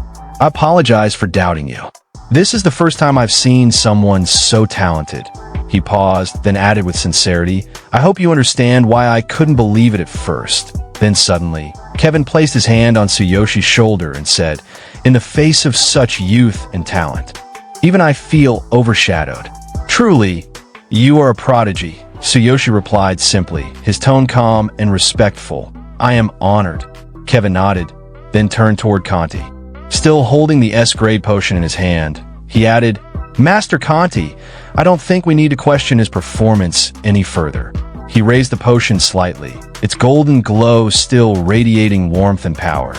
"I apologize for doubting you. This is the first time I've seen someone so talented." He paused, then added with sincerity, "I hope you understand why I couldn't believe it at first." Then suddenly, Kevin placed his hand on Tsuyoshi's shoulder and said, "In the face of such youth and talent, even I feel overshadowed." "Truly, you are a prodigy," Tsuyoshi replied simply, his tone calm and respectful. "I am honored." Kevin nodded, then turned toward Conti. Still holding the S-grade potion in his hand, he added, "Master Conti, I don't think we need to question his performance any further." He raised the potion slightly, its golden glow still radiating warmth and power.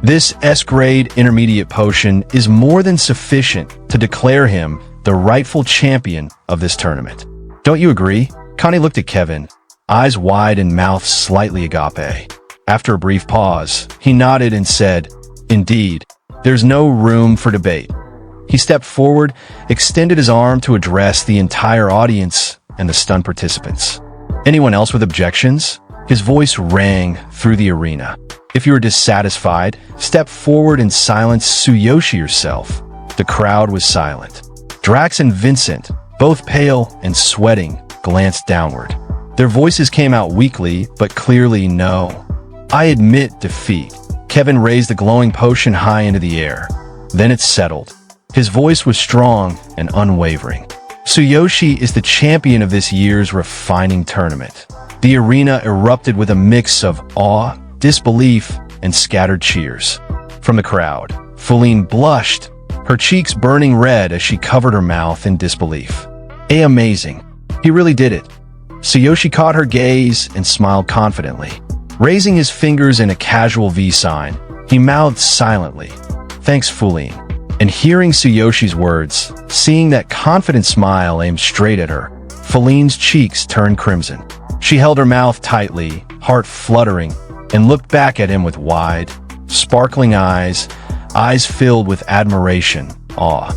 "This S-grade intermediate potion is more than sufficient to declare him the rightful champion of this tournament. Don't you agree?" Connie looked at Kevin, eyes wide and mouth slightly agape. After a brief pause, he nodded and said, "Indeed, there's no room for debate." He stepped forward, extended his arm to address the entire audience and the stunned participants. "Anyone else with objections?" His voice rang through the arena. "If you are dissatisfied, step forward and silence Tsuyoshi yourself." The crowd was silent. Drax and Vincent, both pale and sweating, glanced downward. Their voices came out weakly, but clearly no. I admit defeat. Kevin raised the glowing potion high into the air. Then it settled. His voice was strong and unwavering. Tsuyoshi is the champion of this year's refining tournament. The arena erupted with a mix of awe, disbelief, and scattered cheers. From the crowd, Fuline blushed, her cheeks burning red as she covered her mouth in disbelief. Amazing. He really did it. Tsuyoshi caught her gaze and smiled confidently. Raising his fingers in a casual V sign, he mouthed silently, "Thanks, Fuline." And hearing Tsuyoshi's words, seeing that confident smile aimed straight at her, Fuline's cheeks turned crimson. She held her mouth tightly, heart fluttering, and looked back at him with wide, sparkling eyes filled with admiration, awe,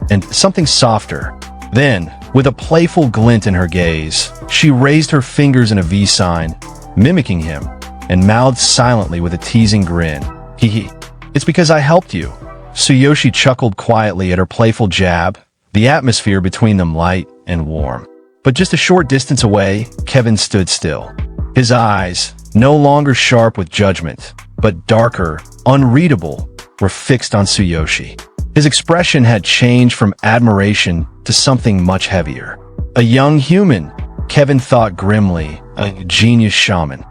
and something softer. Then, with a playful glint in her gaze, she raised her fingers in a V sign, mimicking him, and mouthed silently with a teasing grin. Hee. It's because I helped you. Tsuyoshi chuckled quietly at her playful jab, the atmosphere between them light and warm. But just a short distance away, Kevin stood still. His eyes, no longer sharp with judgment, but darker, unreadable, were fixed on Tsuyoshi. His expression had changed from admiration to something much heavier. A young human, Kevin thought grimly, a genius shaman.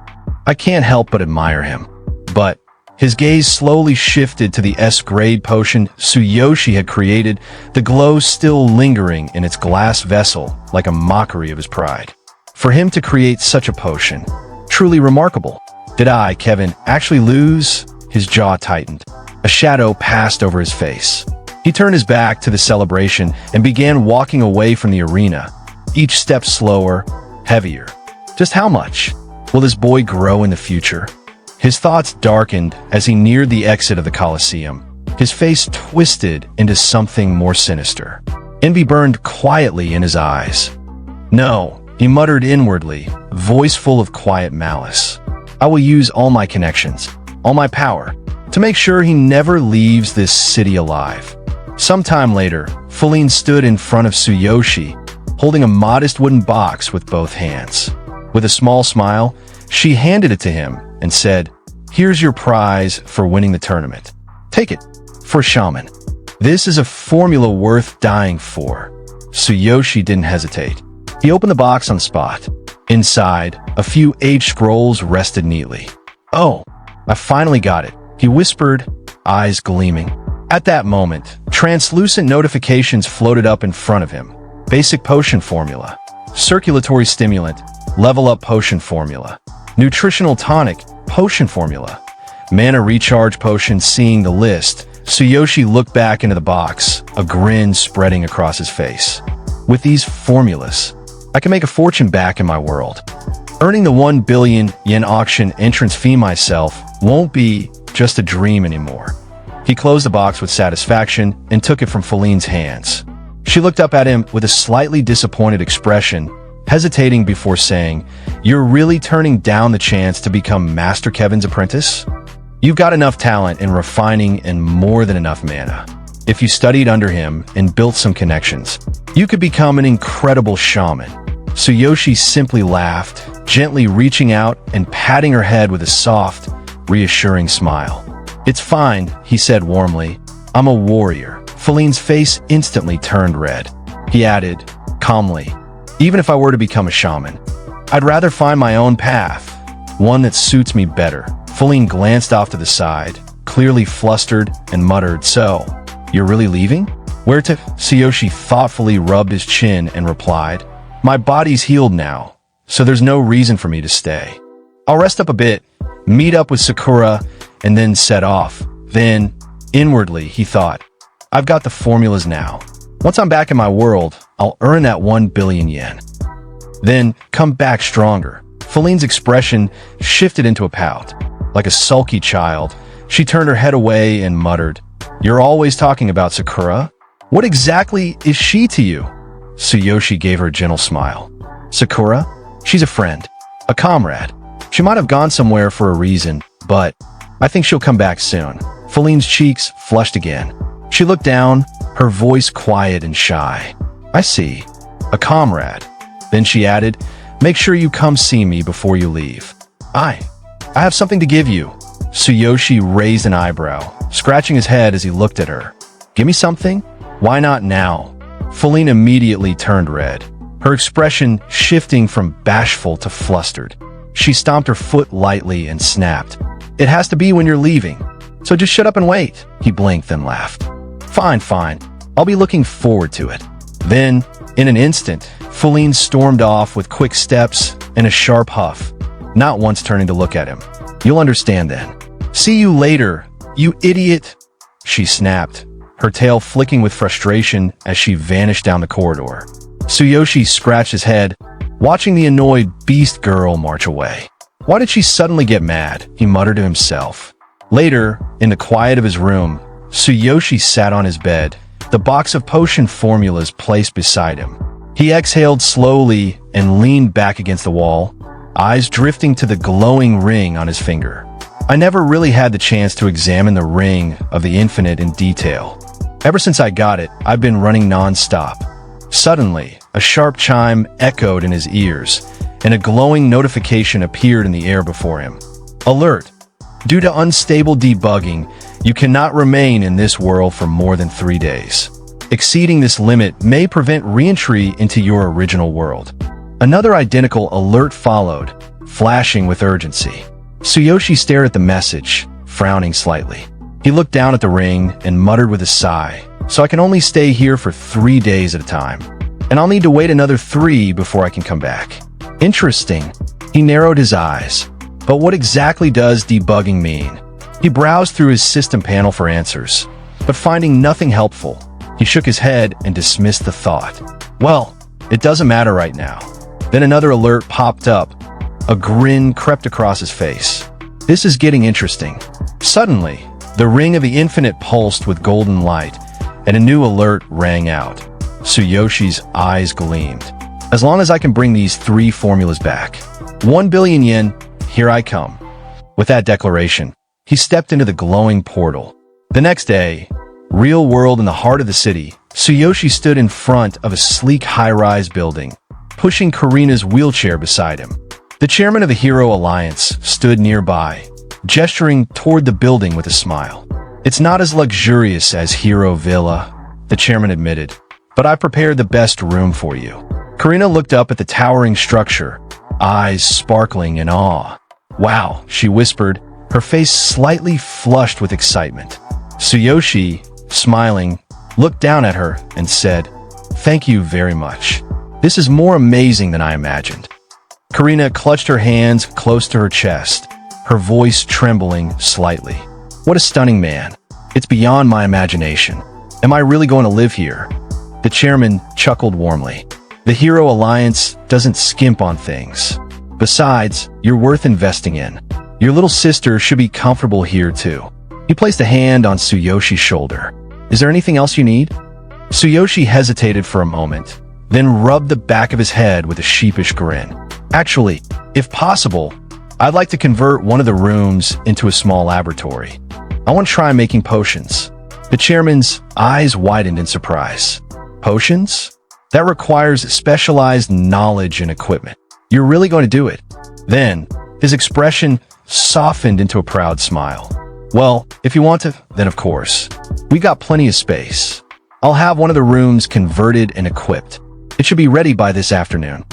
I can't help but admire him. But his gaze slowly shifted to the S-grade potion Tsuyoshi had created, the glow still lingering in its glass vessel like a mockery of his pride. For him to create such a potion, truly remarkable. Did I, Kevin, actually lose? His jaw tightened. A shadow passed over his face. He turned his back to the celebration and began walking away from the arena, each step slower, heavier. Just how much? Will this boy grow in the future? His thoughts darkened as he neared the exit of the Colosseum. His face twisted into something more sinister. Envy burned quietly in his eyes. No, he muttered inwardly, voice full of quiet malice. I will use all my connections, all my power, to make sure he never leaves this city alive. Sometime later, Fuline stood in front of Tsuyoshi, holding a modest wooden box with both hands. With a small smile, she handed it to him and said, "Here's your prize for winning the tournament. Take it, for shaman. This is a formula worth dying for." Tsuyoshi didn't hesitate. He opened the box on the spot. Inside, a few aged scrolls rested neatly. "Oh, I finally got it," he whispered, eyes gleaming. At that moment, translucent notifications floated up in front of him. Basic potion formula. Circulatory stimulant. Level up potion formula. Nutritional tonic. Potion formula. Mana recharge potion. Seeing the list, Tsuyoshi looked back into the box, a grin spreading across his face. With these formulas, I can make a fortune back in my world. Earning the 1 billion yen auction entrance fee myself won't be just a dream anymore. He closed the box with satisfaction and took it from Fuline's hands. She looked up at him with a slightly disappointed expression, hesitating before saying, "You're really turning down the chance to become Master Kevin's apprentice? You've got enough talent in refining and more than enough mana. If you studied under him and built some connections, you could become an incredible shaman." Tsuyoshi simply laughed, gently reaching out and patting her head with a soft, reassuring smile. "It's fine," he said warmly. "I'm a warrior." Fuline's face instantly turned red. He added, calmly, "Even if I were to become a shaman, I'd rather find my own path, one that suits me better." Fuline glanced off to the side, clearly flustered, and muttered, "So, you're really leaving?" "Where to?" Tsuyoshi thoughtfully rubbed his chin and replied, "My body's healed now, so there's no reason for me to stay. I'll rest up a bit, meet up with Sakura, and then set off." Then, inwardly, he thought, "I've got the formulas now. Once I'm back in my world, I'll earn that 1 billion yen. Then, come back stronger." Fuline's expression shifted into a pout. Like a sulky child, she turned her head away and muttered, "You're always talking about Sakura? What exactly is she to you?" Tsuyoshi gave her a gentle smile. "Sakura? She's a friend, a comrade. She might have gone somewhere for a reason, but I think she'll come back soon." Fuline's cheeks flushed again. She looked down, her voice quiet and shy. "I see. A comrade. Then she added, "Make sure you come see me before you leave." I have something to give you." Tsuyoshi raised an eyebrow, scratching his head as he looked at her. "Give me something? Why not now?" Feline immediately turned red, her expression shifting from bashful to flustered. She stomped her foot lightly and snapped, "It has to be when you're leaving. So just shut up and wait." He blinked and laughed. Fine. I'll be looking forward to it." Then, in an instant, Feline stormed off with quick steps and a sharp huff, not once turning to look at him. "You'll understand then. See you later, you idiot," she snapped, her tail flicking with frustration as she vanished down the corridor. Tsuyoshi scratched his head, watching the annoyed beast girl march away. Why did she suddenly get mad? He muttered to himself. Later, in the quiet of his room, Tsuyoshi sat on his bed, the box of potion formulas placed beside him. He exhaled slowly and leaned back against the wall, eyes drifting to the glowing ring on his finger. "I never really had the chance to examine the ring of the infinite in detail. Ever since I got it, I've been running non-stop." Suddenly, a sharp chime echoed in his ears, and a glowing notification appeared in the air before him. "Alert! Due to unstable debugging, you cannot remain in this world for more than 3 days. Exceeding this limit may prevent re-entry into your original world." Another identical alert followed, flashing with urgency. Tsuyoshi stared at the message, frowning slightly. He looked down at the ring and muttered with a sigh, "So I can only stay here for 3 days at a time, and I'll need to wait another 3 before I can come back. Interesting." He narrowed his eyes. But what exactly does debugging mean? He browsed through his system panel for answers, but finding nothing helpful, he shook his head and dismissed the thought. "Well, it doesn't matter right now." Then another alert popped up. A grin crept across his face. "This is getting interesting." Suddenly, the ring of the infinite pulsed with golden light, and a new alert rang out. Tsuyoshi's eyes gleamed. "As long as I can bring these 3 formulas back. 1 billion yen, here I come." With that declaration, he stepped into the glowing portal. The next day, real world in the heart of the city, Tsuyoshi stood in front of a sleek high-rise building, pushing Karina's wheelchair beside him. The chairman of the Hero Alliance stood nearby, gesturing toward the building with a smile. "It's not as luxurious as Hero Villa," the chairman admitted, "but I prepared the best room for you." Karina looked up at the towering structure, eyes sparkling in awe. "Wow," she whispered, her face slightly flushed with excitement. Tsuyoshi, smiling, looked down at her and said, "Thank you very much. This is more amazing than I imagined." Karina clutched her hands close to her chest, her voice trembling slightly. "What a stunning man. It's beyond my imagination. Am I really going to live here?" The chairman chuckled warmly. "The Hero Alliance doesn't skimp on things. Besides, you're worth investing in. Your little sister should be comfortable here too." He placed a hand on Tsuyoshi's shoulder. "Is there anything else you need?" Tsuyoshi hesitated for a moment, then rubbed the back of his head with a sheepish grin. "Actually, if possible, I'd like to convert one of the rooms into a small laboratory. I want to try making potions." The chairman's eyes widened in surprise. "Potions? That requires specialized knowledge and equipment. You're really going to do it?" Then, his expression softened into a proud smile. "Well, if you want to, then of course. We got plenty of space. I'll have one of the rooms converted and equipped. It should be ready by this afternoon."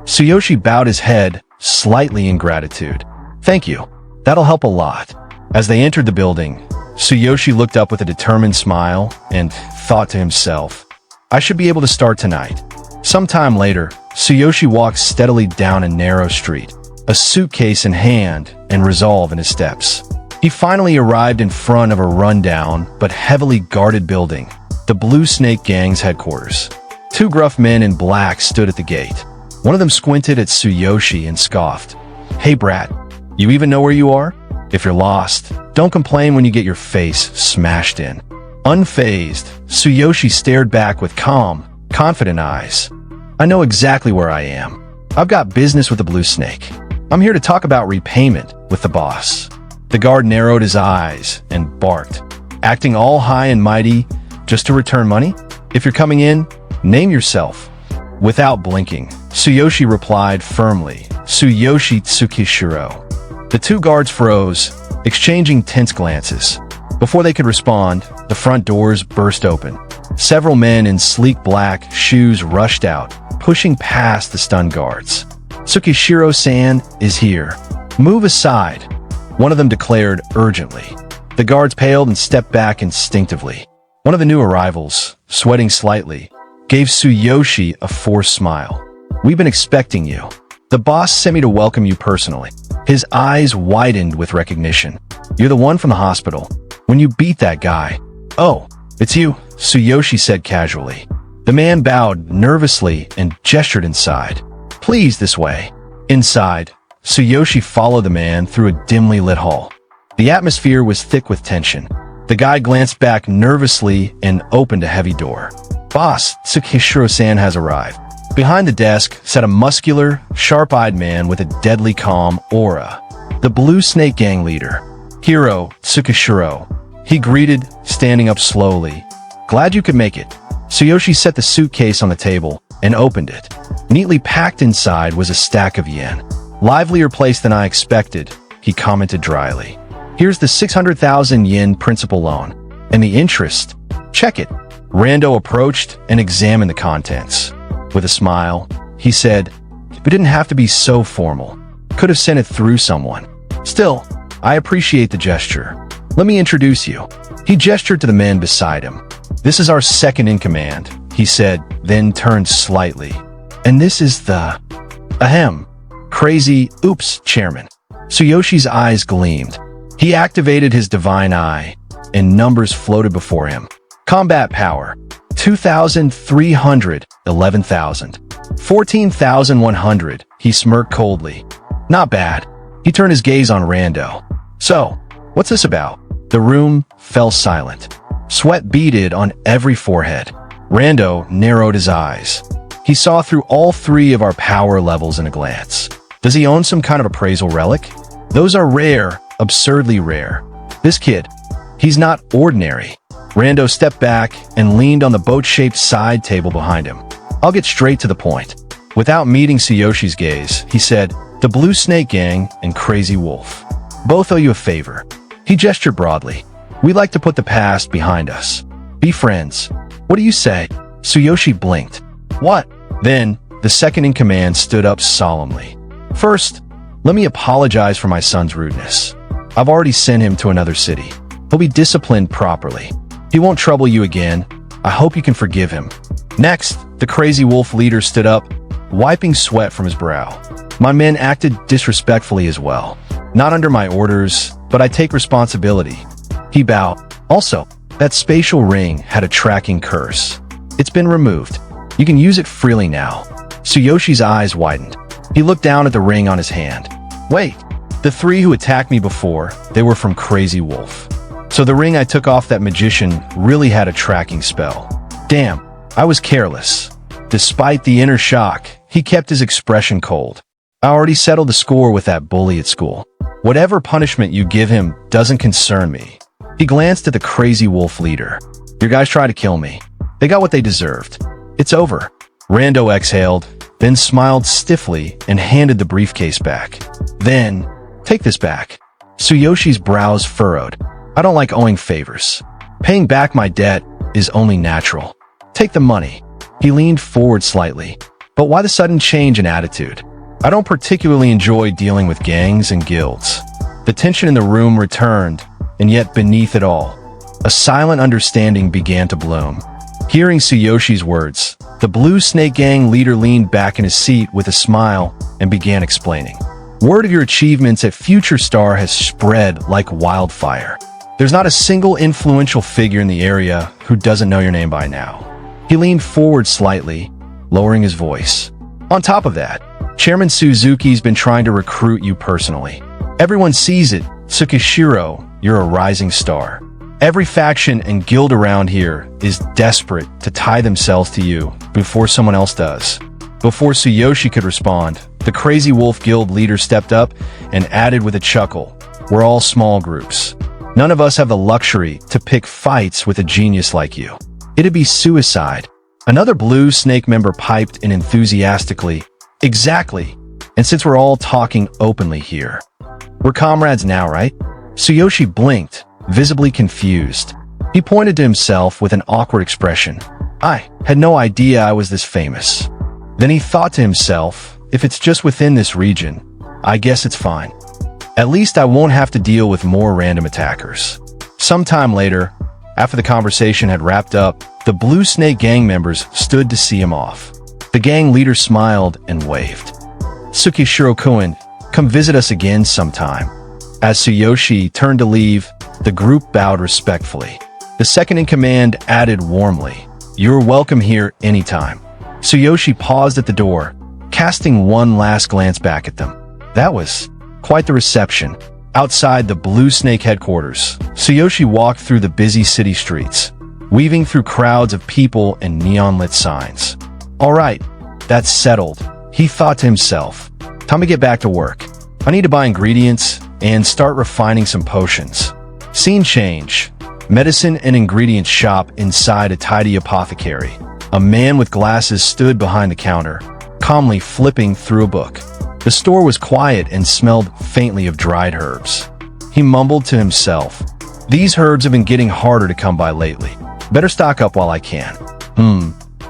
Tsuyoshi bowed his head, slightly in gratitude. "Thank you. That'll help a lot." As they entered the building, Tsuyoshi looked up with a determined smile and thought to himself, "I should be able to start tonight." Sometime later, Tsuyoshi walked steadily down a narrow street, a suitcase in hand and resolve in his steps. He finally arrived in front of a rundown but heavily guarded building, the Blue Snake Gang's headquarters. 2 gruff men in black stood at the gate. One of them squinted at Tsuyoshi and scoffed. "Hey brat, you even know where you are? If you're lost, don't complain when you get your face smashed in." Unfazed, Tsuyoshi stared back with calm, confident eyes. "I know exactly where I am. I've got business with the Blue Snake. I'm here to talk about repayment with the boss." The guard narrowed his eyes and barked, acting all high and mighty just to return money. "If you're coming in, name yourself." Without blinking, Tsuyoshi replied firmly, "Tsuyoshi Tsukishiro." The two guards froze, exchanging tense glances. Before they could respond, the front doors burst open. Several men in sleek black shoes rushed out, pushing past the stunned guards. "Tsukishiro-san is here. Move aside," one of them declared urgently. The guards paled and stepped back instinctively. One of the new arrivals, sweating slightly, gave Tsuyoshi a forced smile. "We've been expecting you. The boss sent me to welcome you personally." His eyes widened with recognition. "You're the one from the hospital. When you beat that guy." "Oh, it's you," Tsuyoshi said casually. The man bowed nervously and gestured inside. "Please, this way." Inside, Tsuyoshi followed the man through a dimly lit hall. The atmosphere was thick with tension. The guy glanced back nervously and opened a heavy door. "Boss, Tsukishiro-san has arrived." Behind the desk sat a muscular, sharp-eyed man with a deadly calm aura. The Blue Snake Gang leader, Hiro Tsukishiro. He greeted, standing up slowly. "Glad you could make it." Tsuyoshi set the suitcase on the table and opened it. Neatly packed inside was a stack of yen. "Livelier place than I expected," he commented dryly. "Here's the 600,000 yen principal loan. And the interest. Check it." Rando approached and examined the contents. With a smile, he said, "It didn't have to be so formal. Could have sent it through someone. Still, I appreciate the gesture. Let me introduce you." He gestured to the man beside him. "This is our second in command," he said, then turned slightly. "And this is the... ahem. Crazy, oops, chairman." Tsuyoshi's eyes gleamed. He activated his divine eye, and numbers floated before him. Combat power, 2,300, 11,000. 14,100, he smirked coldly. "Not bad." He turned his gaze on Rando. "So, what's this about?" The room fell silent. Sweat beaded on every forehead. Rando narrowed his eyes. He saw through all three of our power levels in a glance. Does he own some kind of appraisal relic? Those are rare, absurdly rare. This kid, he's not ordinary. Rando stepped back and leaned on the boat-shaped side table behind him. "I'll get straight to the point." Without meeting Tsuyoshi's gaze, he said, "The Blue Snake Gang and Crazy Wolf. Both owe you a favor." He gestured broadly. "We'd like to put the past behind us. Be friends. What do you say?" Tsuyoshi blinked. "What?" Then, the second-in-command stood up solemnly. "First, let me apologize for my son's rudeness. I've already sent him to another city. He'll be disciplined properly. He won't trouble you again. I hope you can forgive him." Next, the Crazy Wolf leader stood up, wiping sweat from his brow. "My men acted disrespectfully as well. Not under my orders, but I take responsibility." He bowed. "Also, that spatial ring had a tracking curse. It's been removed. You can use it freely now." Tsuyoshi's eyes widened. He looked down at the ring on his hand. "Wait, the three who attacked me before, they were from Crazy Wolf. So the ring I took off that magician really had a tracking spell. Damn, I was careless." Despite the inner shock, he kept his expression cold. "I already settled the score with that bully at school. Whatever punishment you give him doesn't concern me." He glanced at the Crazy Wolf leader. "Your guys tried to kill me. They got what they deserved. It's over." Rando exhaled, then smiled stiffly and handed the briefcase back. "Then, take this back." Tsuyoshi's brows furrowed. "I don't like owing favors. Paying back my debt is only natural. Take the money." He leaned forward slightly. "But why the sudden change in attitude? I don't particularly enjoy dealing with gangs and guilds." The tension in the room returned, and yet beneath it all, a silent understanding began to bloom. Hearing Tsuyoshi's words, the Blue Snake Gang leader leaned back in his seat with a smile and began explaining. "Word of your achievements at Future Star has spread like wildfire. There's not a single influential figure in the area who doesn't know your name by now." He leaned forward slightly, lowering his voice. "On top of that, Chairman Suzuki's been trying to recruit you personally. Everyone sees it. Tsukishiro, you're a rising star. Every faction and guild around here is desperate to tie themselves to you before someone else does." Before Tsuyoshi could respond, the Crazy Wolf Guild leader stepped up and added with a chuckle, "We're all small groups. None of us have the luxury to pick fights with a genius like you. It'd be suicide." Another blue snake member piped in enthusiastically. Exactly. And since we're all talking openly here, we're comrades now, right? Tsuyoshi blinked, visibly confused. He pointed to himself with an awkward expression. I had no idea I was this famous. Then he thought to himself, if it's just within this region, I guess it's fine. At least I won't have to deal with more random attackers. Sometime later, after the conversation had wrapped up, the Blue Snake gang members stood to see him off. The gang leader smiled and waved. Tsukishiro-kun, come visit us again sometime. As Tsuyoshi turned to leave, the group bowed respectfully. The second-in-command added warmly, "You're welcome here anytime." Tsuyoshi paused at the door, casting one last glance back at them. That was quite the reception. Outside the Blue Snake headquarters, Tsuyoshi walked through the busy city streets, weaving through crowds of people and neon-lit signs. All right, that's settled, he thought to himself. Time to get back to work. I need to buy ingredients and start refining some potions. Scene change. Medicine and ingredients shop inside a tidy apothecary. A man with glasses stood behind the counter, calmly flipping through a book. The store was quiet and smelled faintly of dried herbs. He mumbled to himself, "These herbs have been getting harder to come by lately. Better stock up while I can.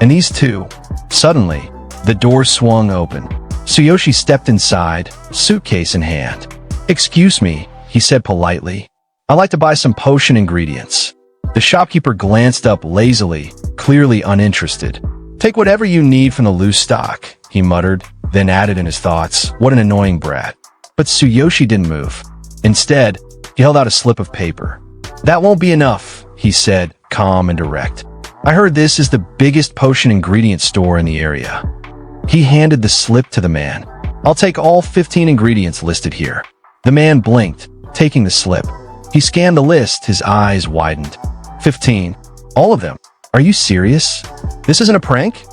And these too." Suddenly, the door swung open. Tsuyoshi stepped inside, suitcase in hand. "Excuse me," he said politely. "I'd like to buy some potion ingredients." The shopkeeper glanced up lazily, clearly uninterested. "Take whatever you need from the loose stock," he muttered, then added in his thoughts, "What an annoying brat." But Tsuyoshi didn't move. Instead, he held out a slip of paper. "That won't be enough," he said, calm and direct. "I heard this is the biggest potion ingredient store in the area." He handed the slip to the man. "I'll take all 15 ingredients listed here." The man blinked, taking the slip. He scanned the list, his eyes widened. 15. All of them? Are you serious? This isn't a prank?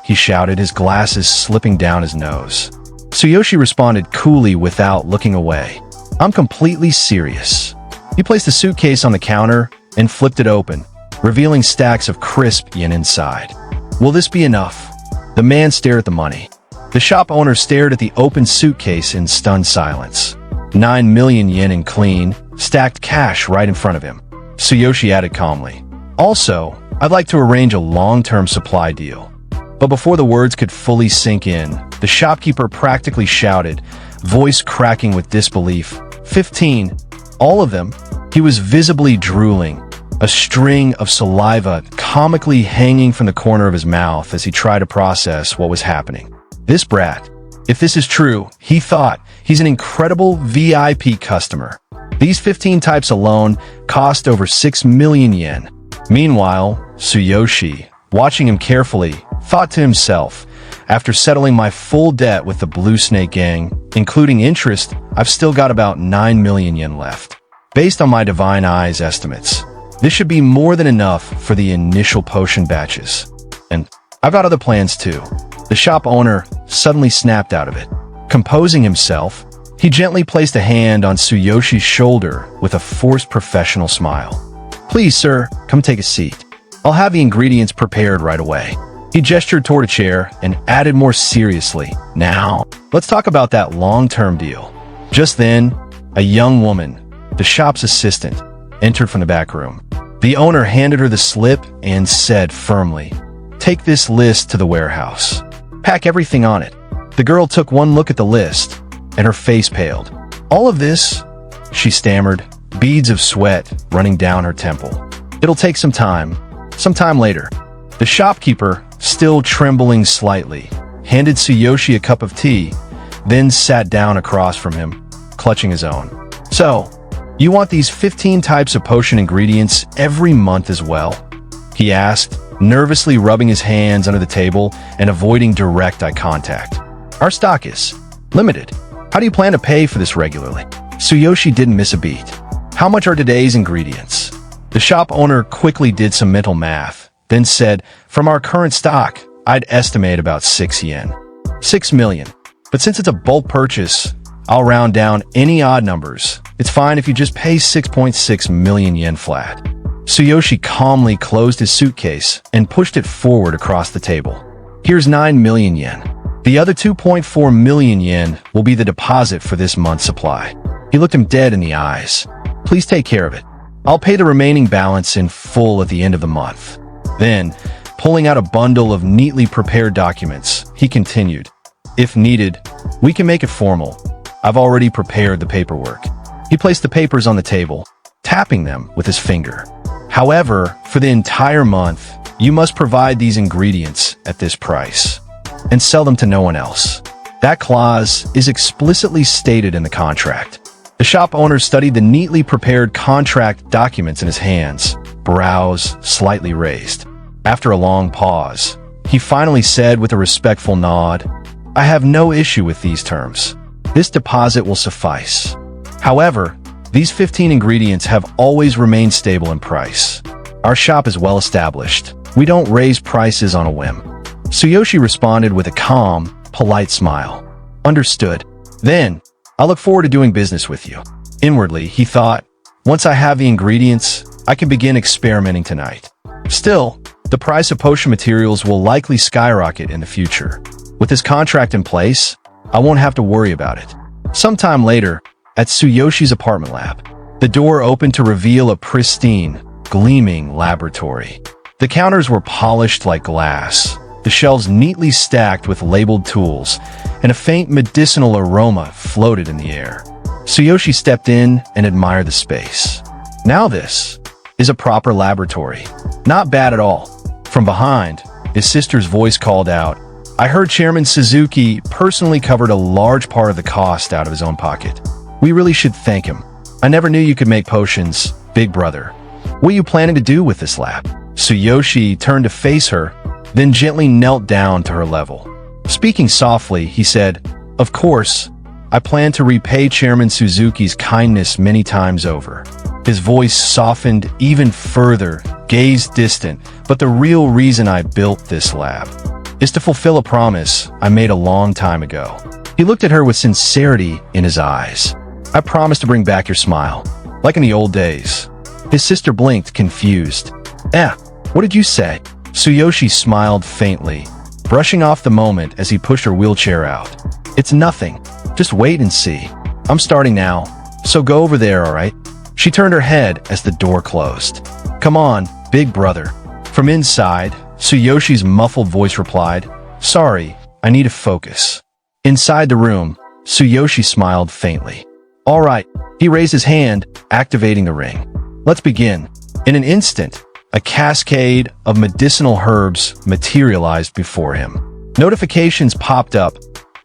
He shouted, his glasses slipping down his nose. Tsuyoshi responded coolly without looking away. "I'm completely serious." He placed the suitcase on the counter and flipped it open, revealing stacks of crisp yen inside. "Will this be enough?" The man stared at the money. The shop owner stared at the open suitcase in stunned silence. 9 million yen in clean, stacked cash right in front of him. Tsuyoshi added calmly, "Also, I'd like to arrange a long-term supply deal." But before the words could fully sink in, the shopkeeper practically shouted, voice cracking with disbelief, 15. All of them? He was visibly drooling, a string of saliva comically hanging from the corner of his mouth as he tried to process what was happening. This brat, if this is true, he thought, he's an incredible VIP customer. These 15 types alone cost over 6 million yen. Meanwhile, Tsuyoshi, watching him carefully, thought to himself, after settling my full debt with the Blue Snake gang, including interest, I've still got about 9 million yen left. Based on my divine eyes estimates, this should be more than enough for the initial potion batches. And I've got other plans too. The shop owner suddenly snapped out of it. Composing himself, he gently placed a hand on Tsuyoshi's shoulder with a forced professional smile. "Please, sir, come take a seat. I'll have the ingredients prepared right away." He gestured toward a chair and added more seriously, "Now, let's talk about that long-term deal." Just then, a young woman, the shop's assistant, entered from the back room. The owner handed her the slip and said firmly, "Take this list to the warehouse. Pack everything on it." The girl took one look at the list, and her face paled. "All of this?" she stammered, beads of sweat running down her temple. "It'll take some time later." The shopkeeper, still trembling slightly, handed Tsuyoshi a cup of tea, then sat down across from him, clutching his own. "So, you want these 15 types of potion ingredients every month as well?" he asked, nervously rubbing his hands under the table and avoiding direct eye contact. "Our stock is limited. How do you plan to pay for this regularly?" Tsuyoshi didn't miss a beat. "How much are today's ingredients?" The shop owner quickly did some mental math, then said, "From our current stock, I'd estimate about 6 yen. 6 million. But since it's a bulk purchase, I'll round down any odd numbers. It's fine if you just pay 6.6 million yen flat." Tsuyoshi calmly closed his suitcase and pushed it forward across the table. Here's 9 million yen. The other 2.4 million yen will be the deposit for this month's supply. He looked him dead in the eyes. Please take care of it. I'll pay the remaining balance in full at the end of the month. Then, pulling out a bundle of neatly prepared documents, he continued, if needed, we can make it formal. I've already prepared the paperwork. He placed the papers on the table, tapping them with his finger. However, for the entire month, you must provide these ingredients at this price and sell them to no one else. That clause is explicitly stated in the contract. The shop owner studied the neatly prepared contract documents in his hands, brows slightly raised. After a long pause, he finally said with a respectful nod, I have no issue with these terms. This deposit will suffice. However, these 15 ingredients have always remained stable in price. Our shop is well established. We don't raise prices on a whim. Tsuyoshi responded with a calm, polite smile. Understood. Then, I look forward to doing business with you. Inwardly, he thought, once I have the ingredients, I can begin experimenting tonight. Still, the price of potion materials will likely skyrocket in the future. With this contract in place, I won't have to worry about it. Sometime later, at Tsuyoshi's apartment lab, the door opened to reveal a pristine, gleaming laboratory. The counters were polished like glass, the shelves neatly stacked with labeled tools, and a faint medicinal aroma floated in the air. Tsuyoshi stepped in and admired the space. Now this is a proper laboratory. Not bad at all. From behind, his sister's voice called out, I heard Chairman Suzuki personally covered a large part of the cost out of his own pocket. We really should thank him. I never knew you could make potions, big brother. What are you planning to do with this lab? Tsuyoshi turned to face her, then gently knelt down to her level. Speaking softly, he said, Of course, I plan to repay Chairman Suzuki's kindness many times over. His voice softened even further, gaze distant, but the real reason I built this lab is to fulfill a promise I made a long time ago. He looked at her with sincerity in his eyes. I promise to bring back your smile, like in the old days. His sister blinked, confused. What did you say? Tsuyoshi smiled faintly, brushing off the moment as he pushed her wheelchair out. It's nothing. Just wait and see. I'm starting now, so go over there, all right? She turned her head as the door closed. Come on, big brother. From inside, Tsuyoshi's muffled voice replied, Sorry, I need to focus. Inside the room, Tsuyoshi smiled faintly. All right, he raised his hand, activating the ring. Let's begin. In an instant, a cascade of medicinal herbs materialized before him. Notifications popped up.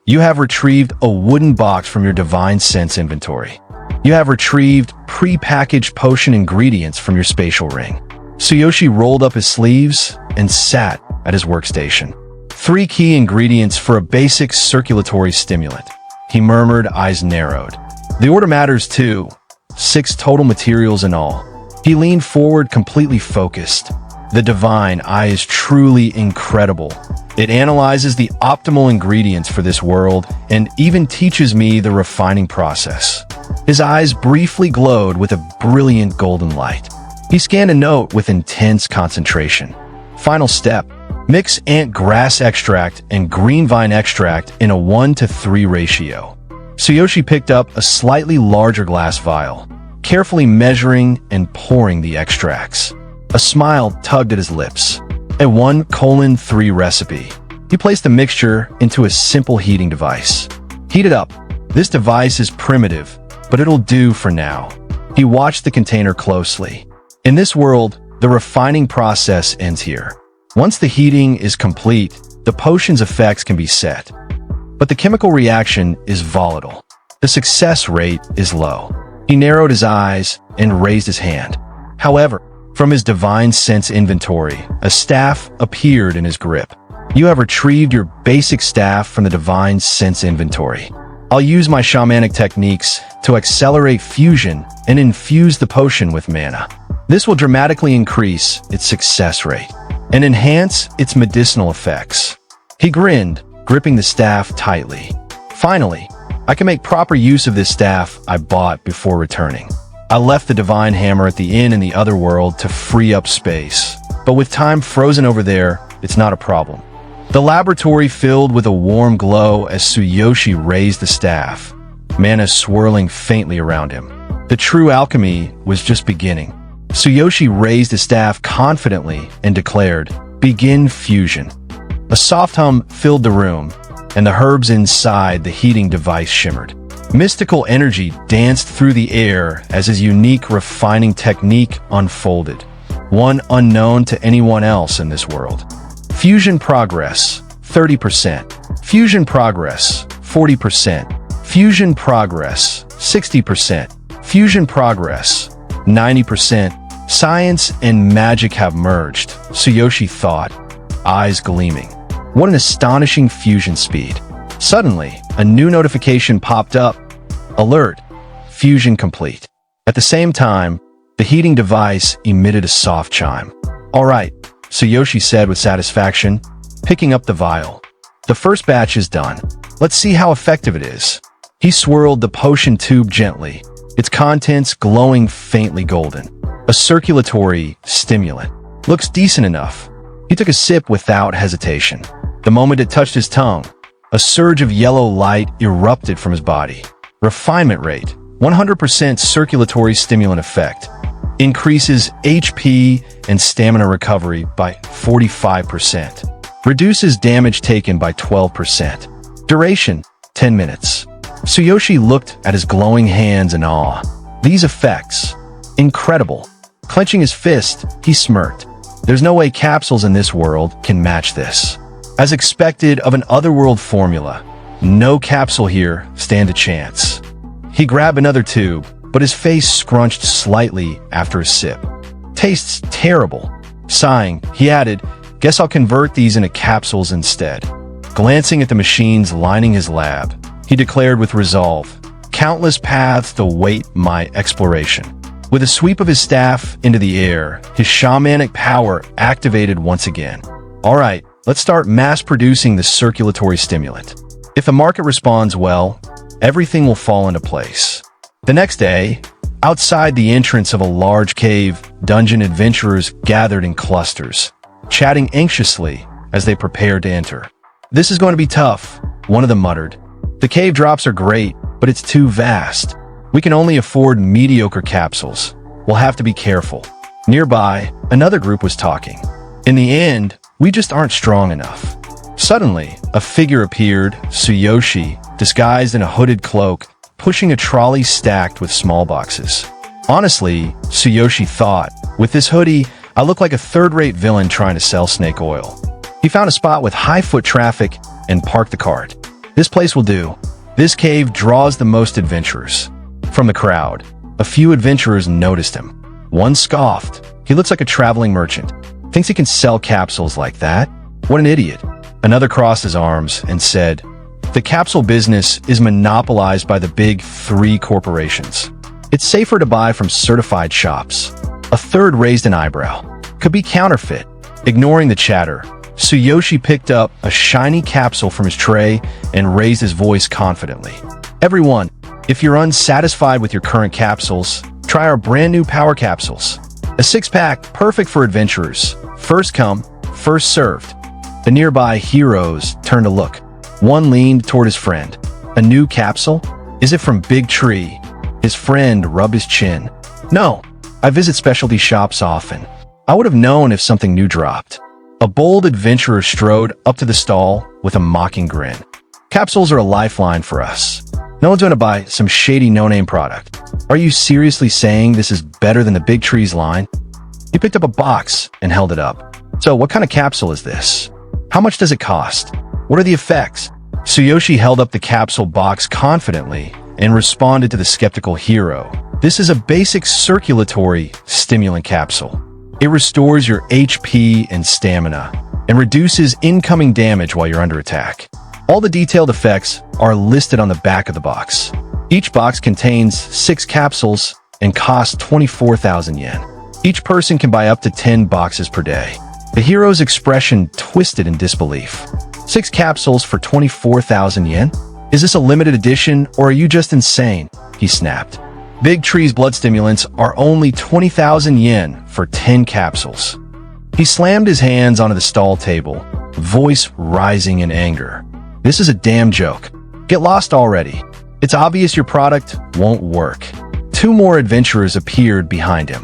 You have retrieved a wooden box from your Divine Sense inventory. You have retrieved pre-packaged potion ingredients from your spatial ring. Tsuyoshi rolled up his sleeves and sat at his workstation. 3 key ingredients for a basic circulatory stimulant. He murmured, eyes narrowed. The order matters too. 6 total materials in all. He leaned forward, completely focused. The divine eye is truly incredible. It analyzes the optimal ingredients for this world and even teaches me the refining process. His eyes briefly glowed with a brilliant golden light. He scanned a note with intense concentration. Final step. Mix ant grass extract and green vine extract in a 1:3 ratio. Tsuyoshi picked up a slightly larger glass vial, carefully measuring and pouring the extracts. A smile tugged at his lips. A 1:3 recipe. He placed the mixture into a simple heating device. Heat it up. This device is primitive, but it'll do for now. He watched the container closely. In this world, the refining process ends here. Once the heating is complete, the potion's effects can be set. But the chemical reaction is volatile. The success rate is low. He narrowed his eyes and raised his hand. However, from his Divine Sense inventory, a staff appeared in his grip. You have retrieved your basic staff from the Divine Sense inventory. I'll use my shamanic techniques to accelerate fusion and infuse the potion with mana. This will dramatically increase its success rate and enhance its medicinal effects. He grinned, gripping the staff tightly. Finally, I can make proper use of this staff I bought before returning. I left the divine hammer at the inn in the other world to free up space. But with time frozen over there, it's not a problem. The laboratory filled with a warm glow as Tsuyoshi raised the staff, mana swirling faintly around him. The true alchemy was just beginning. Tsuyoshi raised the staff confidently and declared, "Begin fusion." A soft hum filled the room, and the herbs inside the heating device shimmered. Mystical energy danced through the air as his unique refining technique unfolded, one unknown to anyone else in this world. Fusion progress, 30%. Fusion progress, 40%. Fusion progress, 60%. Fusion progress, 90%. Science and magic have merged, Tsuyoshi thought, eyes gleaming. What an astonishing fusion speed. Suddenly, a new notification popped up. Alert, fusion complete. At the same time, the heating device emitted a soft chime. All right, Tsuyoshi said with satisfaction, picking up the vial. The first batch is done. Let's see how effective it is. He swirled the potion tube gently, its contents glowing faintly golden. A circulatory stimulant. Looks decent enough. He took a sip without hesitation. The moment it touched his tongue, a surge of yellow light erupted from his body. Refinement rate, 100% circulatory stimulant effect. Increases HP and stamina recovery by 45%. Reduces damage taken by 12%. Duration, 10 minutes. Tsuyoshi looked at his glowing hands in awe. These effects, incredible. Clenching his fist, he smirked. There's no way capsules in this world can match this. As expected of an otherworld formula, no capsule here stand a chance. He grabbed another tube, but his face scrunched slightly after a sip. Tastes terrible. Sighing, he added, "Guess I'll convert these into capsules instead." Glancing at the machines lining his lab, he declared with resolve, "Countless paths to wait my exploration." With a sweep of his staff into the air, his shamanic power activated once again. All right, let's start mass-producing the circulatory stimulant. If the market responds well, everything will fall into place. The next day, outside the entrance of a large cave, dungeon adventurers gathered in clusters, chatting anxiously as they prepared to enter. "This is going to be tough," one of them muttered. "The cave drops are great, but it's too vast. We can only afford mediocre capsules. We'll have to be careful." Nearby, another group was talking. "In the end, we just aren't strong enough." Suddenly, a figure appeared, Tsuyoshi, disguised in a hooded cloak, pushing a trolley stacked with small boxes. Honestly, Tsuyoshi thought, with this hoodie, I look like a third-rate villain trying to sell snake oil. He found a spot with high foot traffic and parked the cart. This place will do. This cave draws the most adventurers. From the crowd, a few adventurers noticed him. One scoffed. He looks like a traveling merchant. Thinks he can sell capsules like that? What an idiot. Another crossed his arms and said, "The capsule business is monopolized by the big three corporations. It's safer to buy from certified shops." A third raised an eyebrow. "Could be counterfeit." Ignoring the chatter, Tsuyoshi picked up a shiny capsule from his tray and raised his voice confidently. "Everyone, if you're unsatisfied with your current capsules, try our brand new power capsules. A six-pack, perfect for adventurers. First come, first served." The nearby heroes turned to look. One leaned toward his friend. "A new capsule? Is it from Big Tree?" His friend rubbed his chin. "No, I visit specialty shops often. I would have known if something new dropped." A bold adventurer strode up to the stall with a mocking grin. "Capsules are a lifeline for us. No one's going to buy some shady no-name product. Are you seriously saying this is better than the Big Tree's line?" He picked up a box and held it up. "So what kind of capsule is this? How much does it cost? What are the effects?" Tsuyoshi held up the capsule box confidently and responded to the skeptical hero. "This is a basic circulatory stimulant capsule. It restores your HP and stamina and reduces incoming damage while you're under attack. All the detailed effects are listed on the back of the box. Each box contains 6 capsules and costs 24,000 yen. Each person can buy up to 10 boxes per day." The hero's expression twisted in disbelief. 6 capsules for 24,000 yen? Is this a limited edition or are you just insane? He snapped. Big Tree's blood stimulants are only 20,000 yen for 10 capsules. He slammed his hands onto the stall table, voice rising in anger. This is a damn joke. Get lost already. It's obvious your product won't work. Two more adventurers appeared behind him.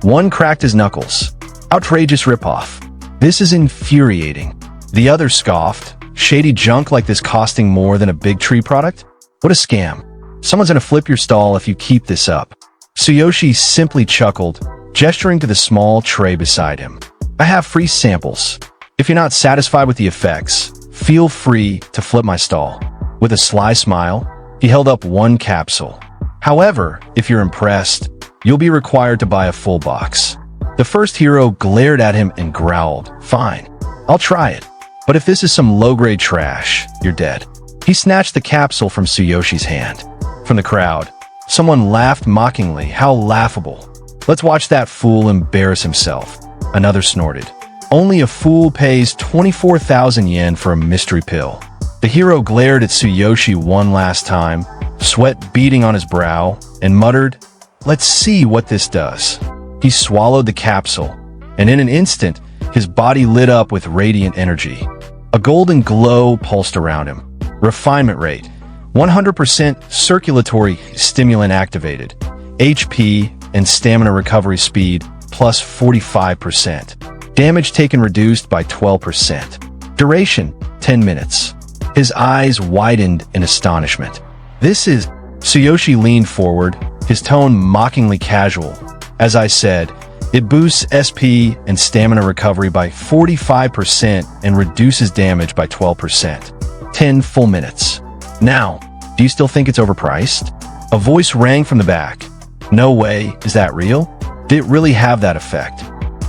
One cracked his knuckles. Outrageous ripoff. This is infuriating. The other scoffed. Shady junk like this costing more than a Big Tree product? What a scam. Someone's gonna flip your stall if you keep this up. Tsuyoshi simply chuckled, gesturing to the small tray beside him. I have free samples. If you're not satisfied with the effects, feel free to flip my stall. With a sly smile, he held up one capsule. However, if you're impressed, you'll be required to buy a full box. The first hero glared at him and growled, "Fine, I'll try it. But if this is some low-grade trash, you're dead." He snatched the capsule from Tsuyoshi's hand. From the crowd, someone laughed mockingly. How laughable. Let's watch that fool embarrass himself. Another snorted. Only a fool pays 24,000 yen for a mystery pill. The hero glared at Tsuyoshi one last time, sweat beading on his brow, and muttered, "Let's see what this does." He swallowed the capsule, and in an instant, his body lit up with radiant energy. A golden glow pulsed around him. Refinement rate, 100% circulatory stimulant activated. HP and stamina recovery speed, plus 45%. Damage taken reduced by 12%. Duration, 10 minutes. His eyes widened in astonishment. This is... Tsuyoshi leaned forward, his tone mockingly casual. As I said, it boosts SP and stamina recovery by 45% and reduces damage by 12%. 10 full minutes. Now, do you still think it's overpriced? A voice rang from the back. No way, is that real? Did it really have that effect?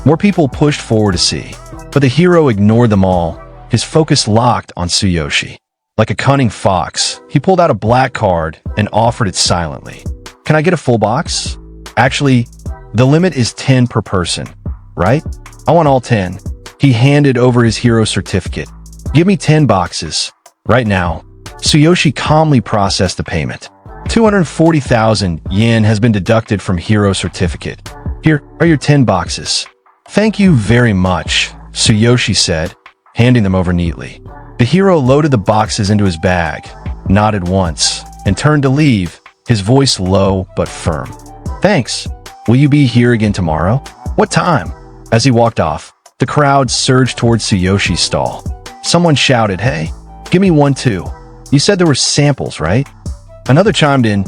More people pushed forward to see, but the hero ignored them all, his focus locked on Tsuyoshi. Like a cunning fox, he pulled out a black card and offered it silently. Can I get a full box? Actually, the limit is 10 per person, right? I want all 10. He handed over his hero certificate. Give me 10 boxes. Right now. Tsuyoshi calmly processed the payment. 240,000 yen has been deducted from hero certificate. Here are your 10 boxes. Thank you very much, Tsuyoshi said, handing them over neatly. The hero loaded the boxes into his bag, nodded once, and turned to leave, his voice low but firm. Thanks. Will you be here again tomorrow? What time? As he walked off, the crowd surged towards Tsuyoshi's stall. Someone shouted, "Hey, give me one too. You said there were samples, right?" Another chimed in,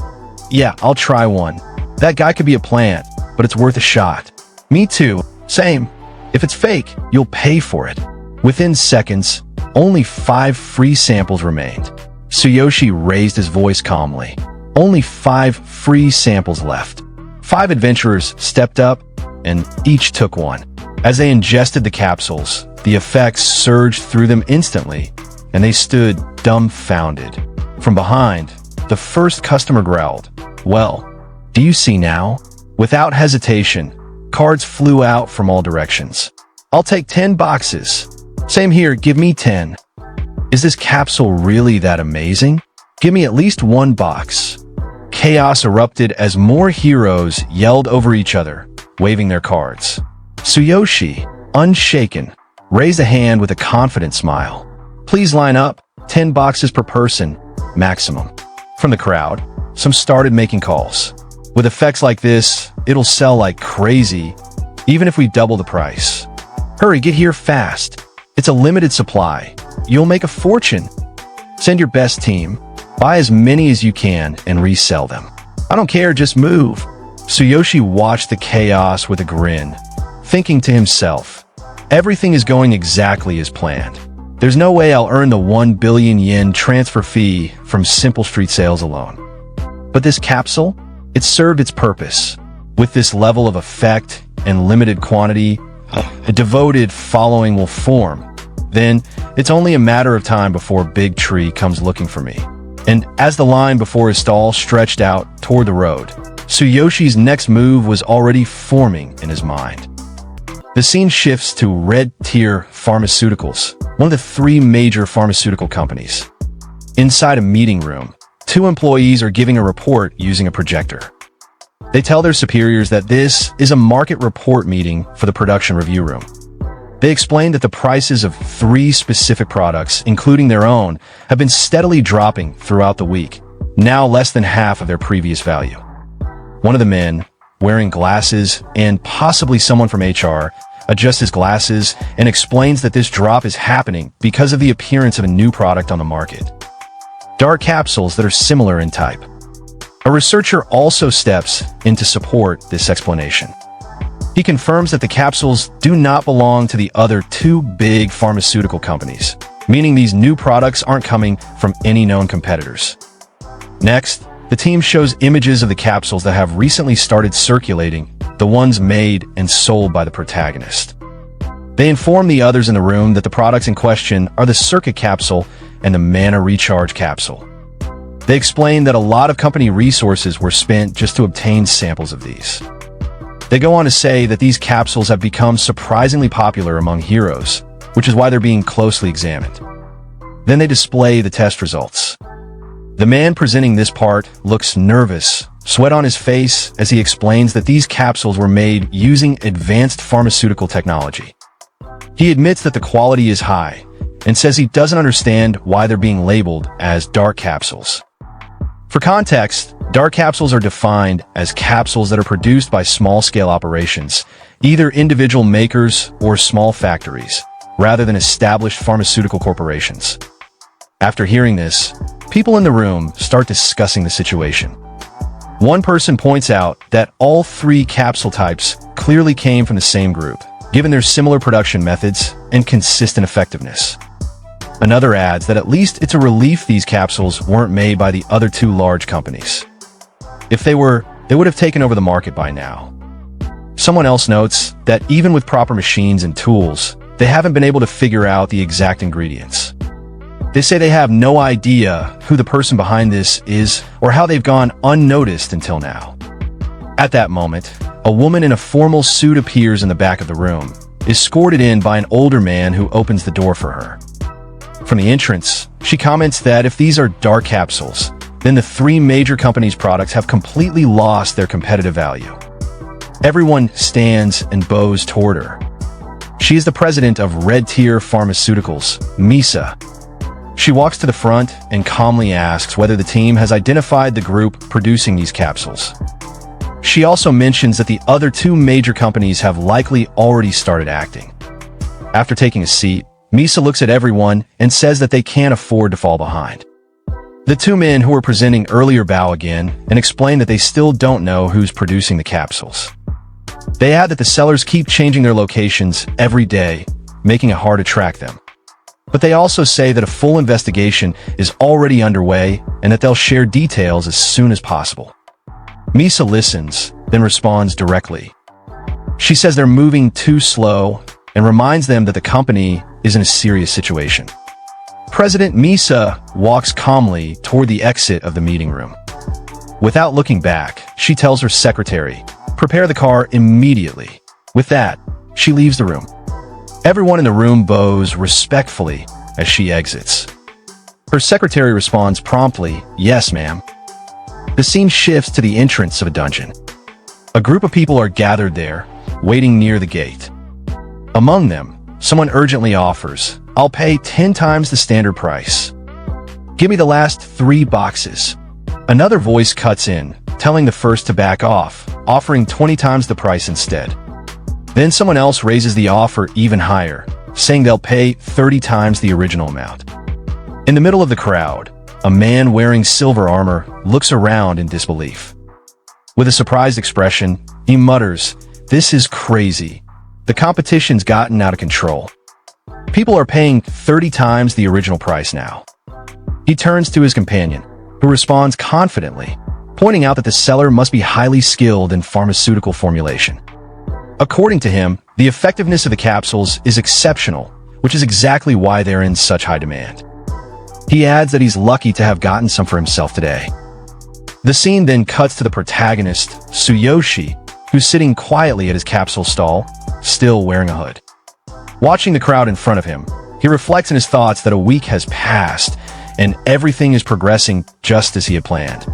"Yeah, I'll try one. That guy could be a plant, but it's worth a shot." "Me too. Same. If it's fake, you'll pay for it." Within seconds, only 5 free samples remained. Tsuyoshi raised his voice calmly. Only 5 free samples left. 5 adventurers stepped up, and each took one. As they ingested the capsules, the effects surged through them instantly, and they stood dumbfounded. From behind, the first customer growled, "Well, do you see now?" Without hesitation, cards flew out from all directions. "I'll take 10 boxes. Same here, give me 10. Is this capsule really that amazing? Give me at least 1 box." Chaos erupted as more heroes yelled over each other, waving their cards. Tsuyoshi, unshaken, raised a hand with a confident smile. "Please line up, 10 boxes per person, maximum." From the crowd, some started making calls. "With effects like this, it'll sell like crazy, even if we double the price. Hurry, get here fast. It's a limited supply. You'll make a fortune. Send your best team. Buy as many as you can and resell them." "I don't care, just move." Tsuyoshi watched the chaos with a grin, thinking to himself, everything is going exactly as planned. There's no way I'll earn the 1 billion yen transfer fee from simple street sales alone. But this capsule, it served its purpose. With this level of effect and limited quantity, a devoted following will form. Then, it's only a matter of time before Big Tree comes looking for me. And as the line before his stall stretched out toward the road, Tsuyoshi's next move was already forming in his mind. The scene shifts to Red Tier Pharmaceuticals, one of the 3 major pharmaceutical companies. Inside a meeting room, 2 employees are giving a report using a projector. They tell their superiors that this is a market report meeting for the production review room. They explain that the prices of 3 specific products, including their own, have been steadily dropping throughout the week, now less than half of their previous value. One of the men, wearing glasses and possibly someone from HR, adjusts his glasses and explains that this drop is happening because of the appearance of a new product on the market. Dark capsules that are similar in type. A researcher also steps in to support this explanation. He confirms that the capsules do not belong to the other 2 big pharmaceutical companies, meaning these new products aren't coming from any known competitors. Next, the team shows images of the capsules that have recently started circulating, the ones made and sold by the protagonist. They inform the others in the room that the products in question are the circuit capsule and the mana recharge capsule. They explain that a lot of company resources were spent just to obtain samples of these. They go on to say that these capsules have become surprisingly popular among heroes, which is why they're being closely examined. Then they display the test results. The man presenting this part looks nervous, sweat on his face as he explains that these capsules were made using advanced pharmaceutical technology. He admits that the quality is high and says he doesn't understand why they're being labeled as dark capsules. For context, dark capsules are defined as capsules that are produced by small-scale operations, either individual makers or small factories, rather than established pharmaceutical corporations. After hearing this, people in the room start discussing the situation. One person points out that all 3 capsule types clearly came from the same group, given their similar production methods and consistent effectiveness. Another adds that at least it's a relief these capsules weren't made by the other 2 large companies. If they were, they would have taken over the market by now. Someone else notes that even with proper machines and tools, they haven't been able to figure out the exact ingredients. They say they have no idea who the person behind this is or how they've gone unnoticed until now. At that moment, a woman in a formal suit appears in the back of the room, escorted in by an older man who opens the door for her. From the entrance, she comments that if these are dark capsules, then the 3 major companies' products have completely lost their competitive value. Everyone stands and bows toward her. She is the president of Red Tier Pharmaceuticals, Misa. She walks to the front and calmly asks whether the team has identified the group producing these capsules. She also mentions that the other 2 major companies have likely already started acting. After taking a seat, Misa looks at everyone and says that they can't afford to fall behind. The 2 men who were presenting earlier bow again and explain that they still don't know who's producing the capsules. They add that the sellers keep changing their locations every day, making it hard to track them. But they also say that a full investigation is already underway and that they'll share details as soon as possible. Misa listens, then responds directly. She says they're moving too slow and reminds them that the company is in a serious situation. President Misa walks calmly toward the exit of the meeting room. Without looking back, she tells her secretary, "Prepare the car immediately." With that, she leaves the room. Everyone in the room bows respectfully as she exits. Her secretary responds promptly, "Yes, ma'am." The scene shifts to the entrance of a dungeon. A group of people are gathered there, waiting near the gate. Among them, someone urgently offers, "I'll pay 10 times the standard price. Give me the last 3 boxes." Another voice cuts in, telling the first to back off, offering 20 times the price instead. Then someone else raises the offer even higher, saying they'll pay 30 times the original amount. In the middle of the crowd, a man wearing silver armor looks around in disbelief. With a surprised expression, he mutters, "This is crazy. The competition's gotten out of control. People are paying 30 times the original price now." He turns to his companion, who responds confidently, pointing out that the seller must be highly skilled in pharmaceutical formulation. According to him, the effectiveness of the capsules is exceptional, which is exactly why they're in such high demand. He adds that he's lucky to have gotten some for himself today. The scene then cuts to the protagonist, Tsuyoshi, who's sitting quietly at his capsule stall, still wearing a hood. Watching the crowd in front of him, he reflects in his thoughts that a week has passed and everything is progressing just as he had planned.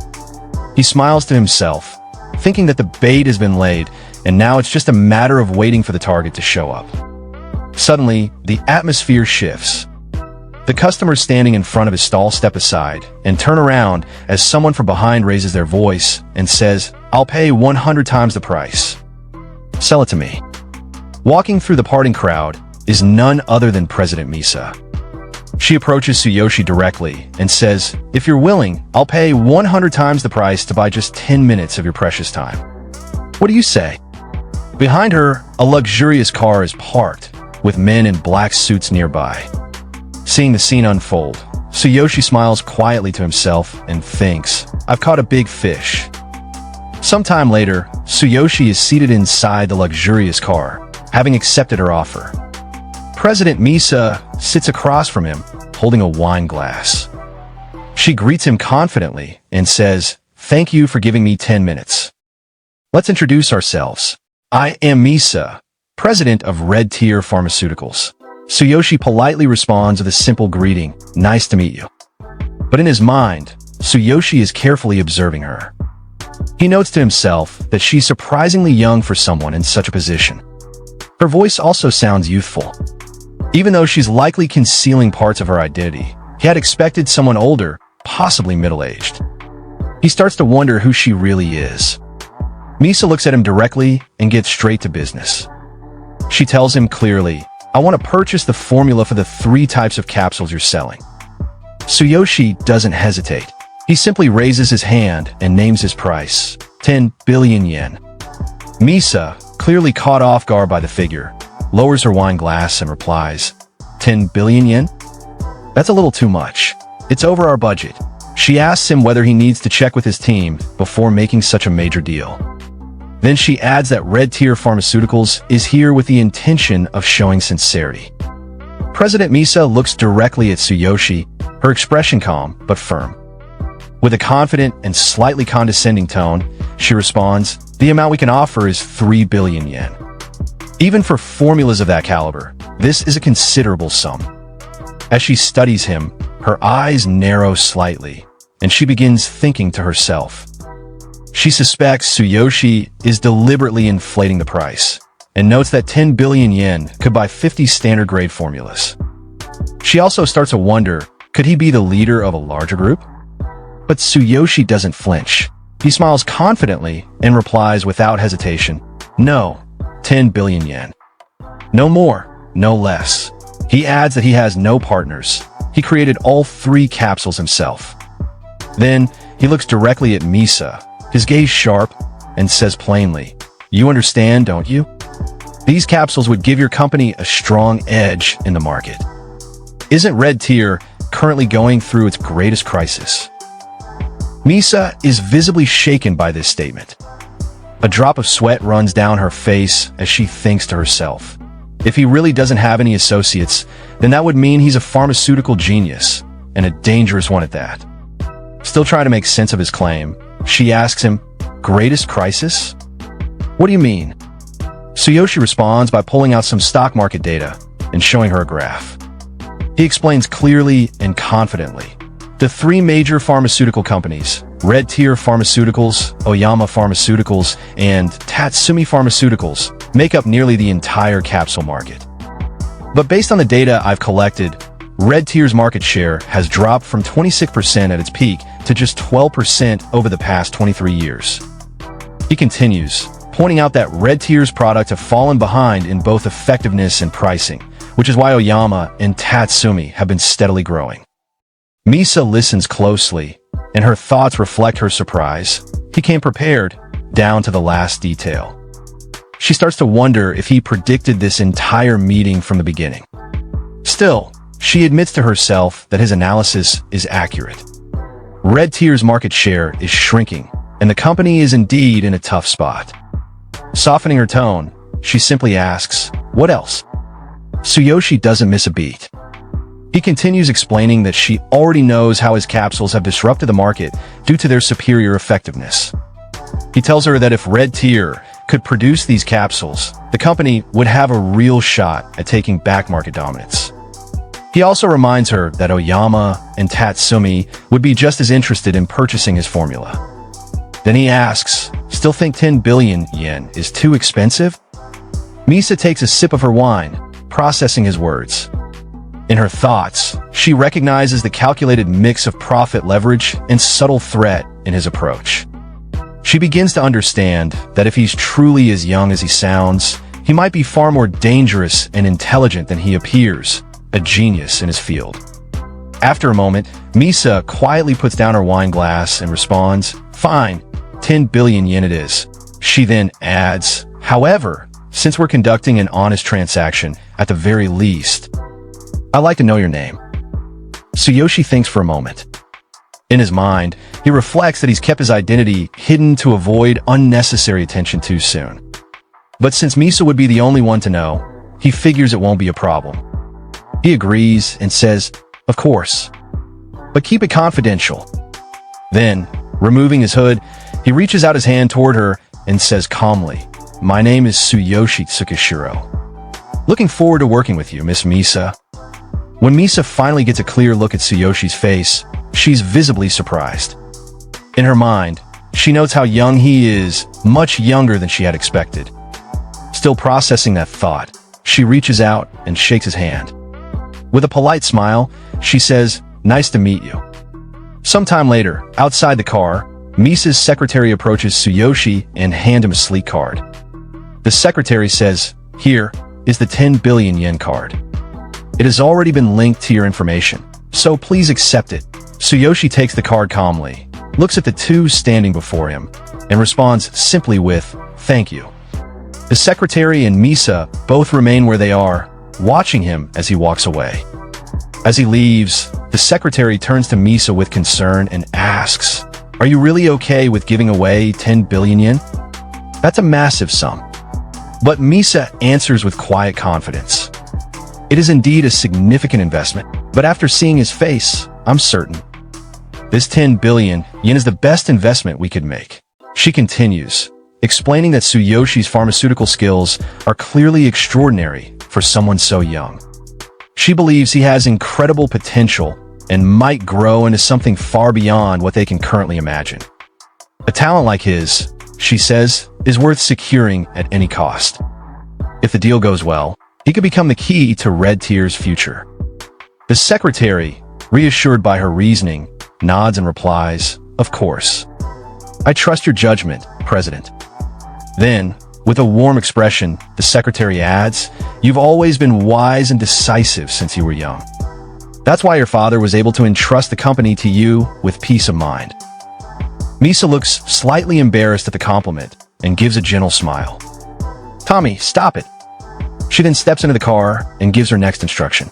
He smiles to himself, thinking that the bait has been laid, and now it's just a matter of waiting for the target to show up. Suddenly, the atmosphere shifts. The customers standing in front of his stall step aside and turn around as someone from behind raises their voice and says, "I'll pay 100 times the price. Sell it to me." Walking through the parting crowd is none other than President Misa. She approaches Tsuyoshi directly and says, "If you're willing, I'll pay 100 times the price to buy just 10 minutes of your precious time. What do you say?" Behind her, a luxurious car is parked, with men in black suits nearby. Seeing the scene unfold, Tsuyoshi smiles quietly to himself and thinks, "I've caught a big fish." Sometime later, Tsuyoshi is seated inside the luxurious car, having accepted her offer. President Misa sits across from him, holding a wine glass. She greets him confidently and says, "Thank you for giving me 10 minutes. Let's introduce ourselves. I am Misa, president of Red Tier Pharmaceuticals." Tsuyoshi politely responds with a simple greeting, "Nice to meet you." But in his mind, Tsuyoshi is carefully observing her. He notes to himself that she's surprisingly young for someone in such a position. Her voice also sounds youthful. Even though she's likely concealing parts of her identity, he had expected someone older, possibly middle-aged. He starts to wonder who she really is. Misa looks at him directly and gets straight to business. She tells him clearly, "I want to purchase the formula for the 3 types of capsules you're selling." Tsuyoshi doesn't hesitate. He simply raises his hand and names his price, 10 billion yen. Misa, clearly caught off guard by the figure, lowers her wine glass and replies, 10 billion yen? That's a little too much. It's over our budget. She asks him whether he needs to check with his team before making such a major deal. Then she adds that Red Tier Pharmaceuticals is here with the intention of showing sincerity. President Misa looks directly at Tsuyoshi, her expression calm but firm. With a confident and slightly condescending tone, she responds, "The amount we can offer is 3 billion yen. Even for formulas of that caliber, this is a considerable sum." As she studies him, her eyes narrow slightly, and she begins thinking to herself. She suspects Tsuyoshi is deliberately inflating the price, and notes that 10 billion yen could buy 50 standard grade formulas. She also starts to wonder, could he be the leader of a larger group? But Tsuyoshi doesn't flinch. He smiles confidently and replies without hesitation, "No, 10 billion yen. No more, no less." He adds that he has no partners. He created all 3 capsules himself. Then he looks directly at Misa, his gaze sharp, and says plainly, "You understand, don't you? These capsules would give your company a strong edge in the market. Isn't Red Tier currently going through its greatest crisis?" Misa is visibly shaken by this statement. A drop of sweat runs down her face as she thinks to herself, if he really doesn't have any associates, then that would mean he's a pharmaceutical genius, and a dangerous one at that. Still trying to make sense of his claim, she asks him, "Greatest crisis? What do you mean?" Tsuyoshi responds by pulling out some stock market data and showing her a graph. He explains clearly and confidently. The 3 major pharmaceutical companies, Red Tier Pharmaceuticals, Oyama Pharmaceuticals, and Tatsumi Pharmaceuticals, make up nearly the entire capsule market. But based on the data I've collected, Red Tier's market share has dropped from 26% at its peak to just 12% over the past 23 years. He continues, pointing out that Red Tier's products have fallen behind in both effectiveness and pricing, which is why Oyama and Tatsumi have been steadily growing. Misa listens closely, and her thoughts reflect her surprise. He came prepared, down to the last detail. She starts to wonder if he predicted this entire meeting from the beginning. Still, she admits to herself that his analysis is accurate. Red Tier's market share is shrinking, and the company is indeed in a tough spot. Softening her tone, she simply asks, "What else?" Tsuyoshi doesn't miss a beat. He continues explaining that she already knows how his capsules have disrupted the market due to their superior effectiveness. He tells her that if Red Tier could produce these capsules, the company would have a real shot at taking back market dominance. He also reminds her that Oyama and Tatsumi would be just as interested in purchasing his formula. Then he asks, still think 10 billion yen is too expensive? Misa takes a sip of her wine, processing his words. In her thoughts, she recognizes the calculated mix of profit leverage and subtle threat in his approach. She begins to understand that if he's truly as young as he sounds, he might be far more dangerous and intelligent than he appears, a genius in his field. After a moment, Misa quietly puts down her wine glass and responds, "Fine, 10 billion yen it is." She then adds, "However, since we're conducting an honest transaction, at the very least, I'd like to know your name." Tsuyoshi thinks for a moment. In his mind, he reflects that he's kept his identity hidden to avoid unnecessary attention too soon. But since Misa would be the only one to know, he figures it won't be a problem. He agrees and says, "Of course, but keep it confidential." Then, removing his hood, he reaches out his hand toward her and says calmly, "My name is Tsuyoshi Tsukishiro. Looking forward to working with you, Miss Misa." When Misa finally gets a clear look at Tsuyoshi's face, she's visibly surprised. In her mind, she notes how young he is, much younger than she had expected. Still processing that thought, she reaches out and shakes his hand. With a polite smile, she says, "Nice to meet you." Sometime later, outside the car, Misa's secretary approaches Tsuyoshi and hands him a sleek card. The secretary says, "Here is the 10 billion yen card. It has already been linked to your information, so please accept it." Tsuyoshi takes the card calmly, looks at the two standing before him, and responds simply with, "Thank you." The secretary and Misa both remain where they are, watching him as he walks away. As he leaves, the secretary turns to Misa with concern and asks, "Are you really okay with giving away 10 billion yen? That's a massive sum." But Misa answers with quiet confidence. "It is indeed a significant investment, but after seeing his face, I'm certain. This 10 billion yen is the best investment we could make." She continues, explaining that Tsuyoshi's pharmaceutical skills are clearly extraordinary for someone so young. She believes he has incredible potential and might grow into something far beyond what they can currently imagine. A talent like his, she says, is worth securing at any cost. If the deal goes well, he could become the key to Red Tier's future. The secretary, reassured by her reasoning, nods and replies, "Of course. I trust your judgment, President." Then, with a warm expression, the secretary adds, "You've always been wise and decisive since you were young. That's why your father was able to entrust the company to you with peace of mind." Misa looks slightly embarrassed at the compliment and gives a gentle smile. "Tommy, stop it." She then steps into the car and gives her next instruction.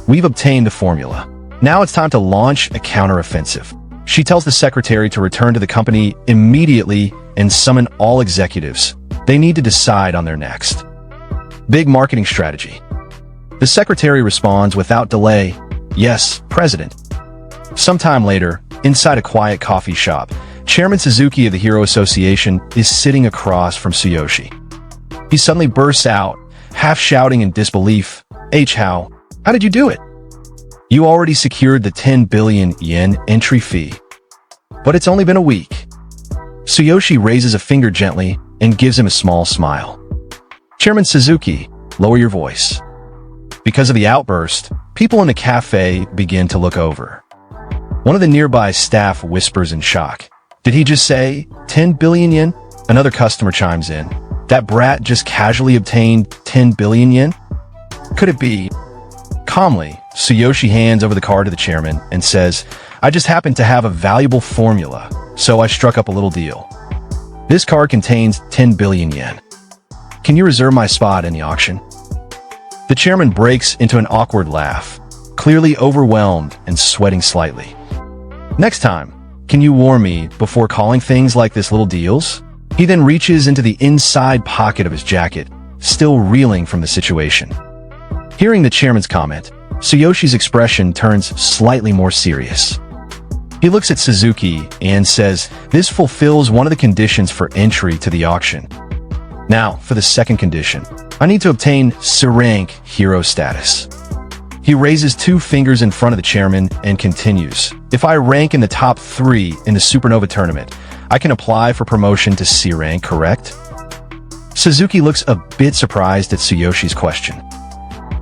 "We've obtained the formula. Now it's time to launch a counteroffensive." She tells the secretary to return to the company immediately and summon all executives. They need to decide on their next big marketing strategy. The secretary responds without delay, "Yes, President." Sometime later, inside a quiet coffee shop, Chairman Suzuki of the Hero Association is sitting across from Tsuyoshi. He suddenly bursts out, half shouting in disbelief, How did you do it? You already secured the 10 billion yen entry fee. But it's only been a week." Tsuyoshi raises a finger gently and gives him a small smile. "Chairman Suzuki, lower your voice." Because of the outburst, people in the cafe begin to look over. One of the nearby staff whispers in shock, "Did he just say 10 billion yen? Another customer chimes in, "That brat just casually obtained 10 billion yen? Could it be?" Calmly, Tsuyoshi hands over the card to the chairman and says, "I just happen to have a valuable formula, so I struck up a little deal. This card contains 10 billion yen. Can you reserve my spot in the auction?" The chairman breaks into an awkward laugh, clearly overwhelmed and sweating slightly. "Next time, can you warn me before calling things like this little deals?" He then reaches into the inside pocket of his jacket, still reeling from the situation. Hearing the chairman's comment, Tsuyoshi's expression turns slightly more serious. He looks at Suzuki and says, "This fulfills one of the conditions for entry to the auction. Now, for the second condition, I need to obtain C rank hero status." He raises 2 fingers in front of the chairman and continues. If I rank in the top 3 in the Supernova tournament, I can apply for promotion to C rank, correct? Suzuki looks a bit surprised at Tsuyoshi's question.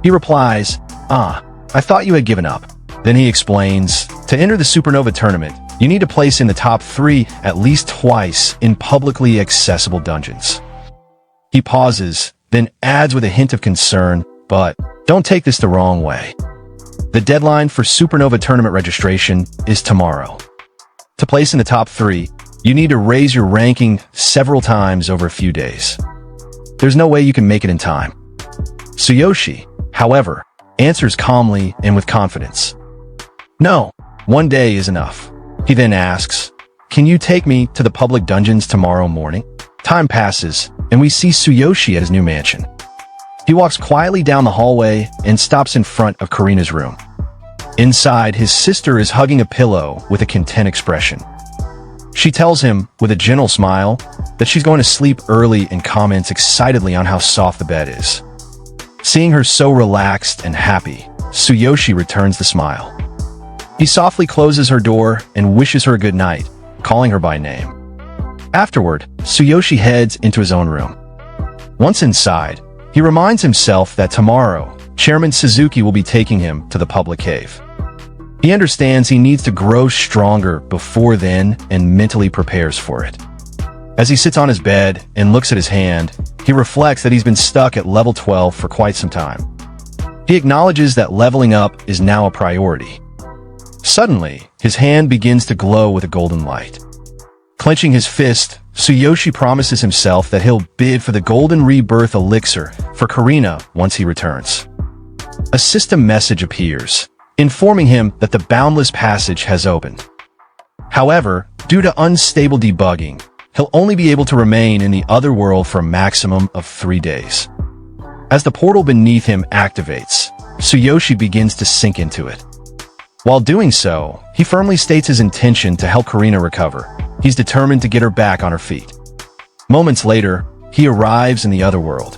He replies, I thought you had given up. Then he explains, to enter the Supernova tournament, you need to place in the top 3 at least twice in publicly accessible dungeons. He pauses, then adds with a hint of concern, but don't take this the wrong way. The deadline for Supernova tournament registration is tomorrow. To place in the top 3, you need to raise your ranking several times over a few days. There's no way you can make it in time. Tsuyoshi, however, answers calmly and with confidence. No, 1 day is enough. He then asks, can you take me to the public dungeons tomorrow morning? Time passes, and we see Tsuyoshi at his new mansion. He walks quietly down the hallway and stops in front of Karina's room. Inside, his sister is hugging a pillow with a content expression. She tells him, with a gentle smile, that she's going to sleep early and comments excitedly on how soft the bed is. Seeing her so relaxed and happy, Tsuyoshi returns the smile. He softly closes her door and wishes her a good night, calling her by name. Afterward, Tsuyoshi heads into his own room. Once inside, he reminds himself that tomorrow, Chairman Suzuki will be taking him to the public cave. He understands he needs to grow stronger before then and mentally prepares for it. As he sits on his bed and looks at his hand, he reflects that he's been stuck at level 12 for quite some time. He acknowledges that leveling up is now a priority. Suddenly, his hand begins to glow with a golden light. Clenching his fist, Tsuyoshi promises himself that he'll bid for the golden rebirth elixir for Karina once he returns. A system message appears, informing him that the Boundless Passage has opened. However, due to unstable debugging, he'll only be able to remain in the other world for a maximum of 3 days. As the portal beneath him activates, Tsuyoshi begins to sink into it. While doing so, he firmly states his intention to help Karina recover. He's determined to get her back on her feet. Moments later, he arrives in the other world.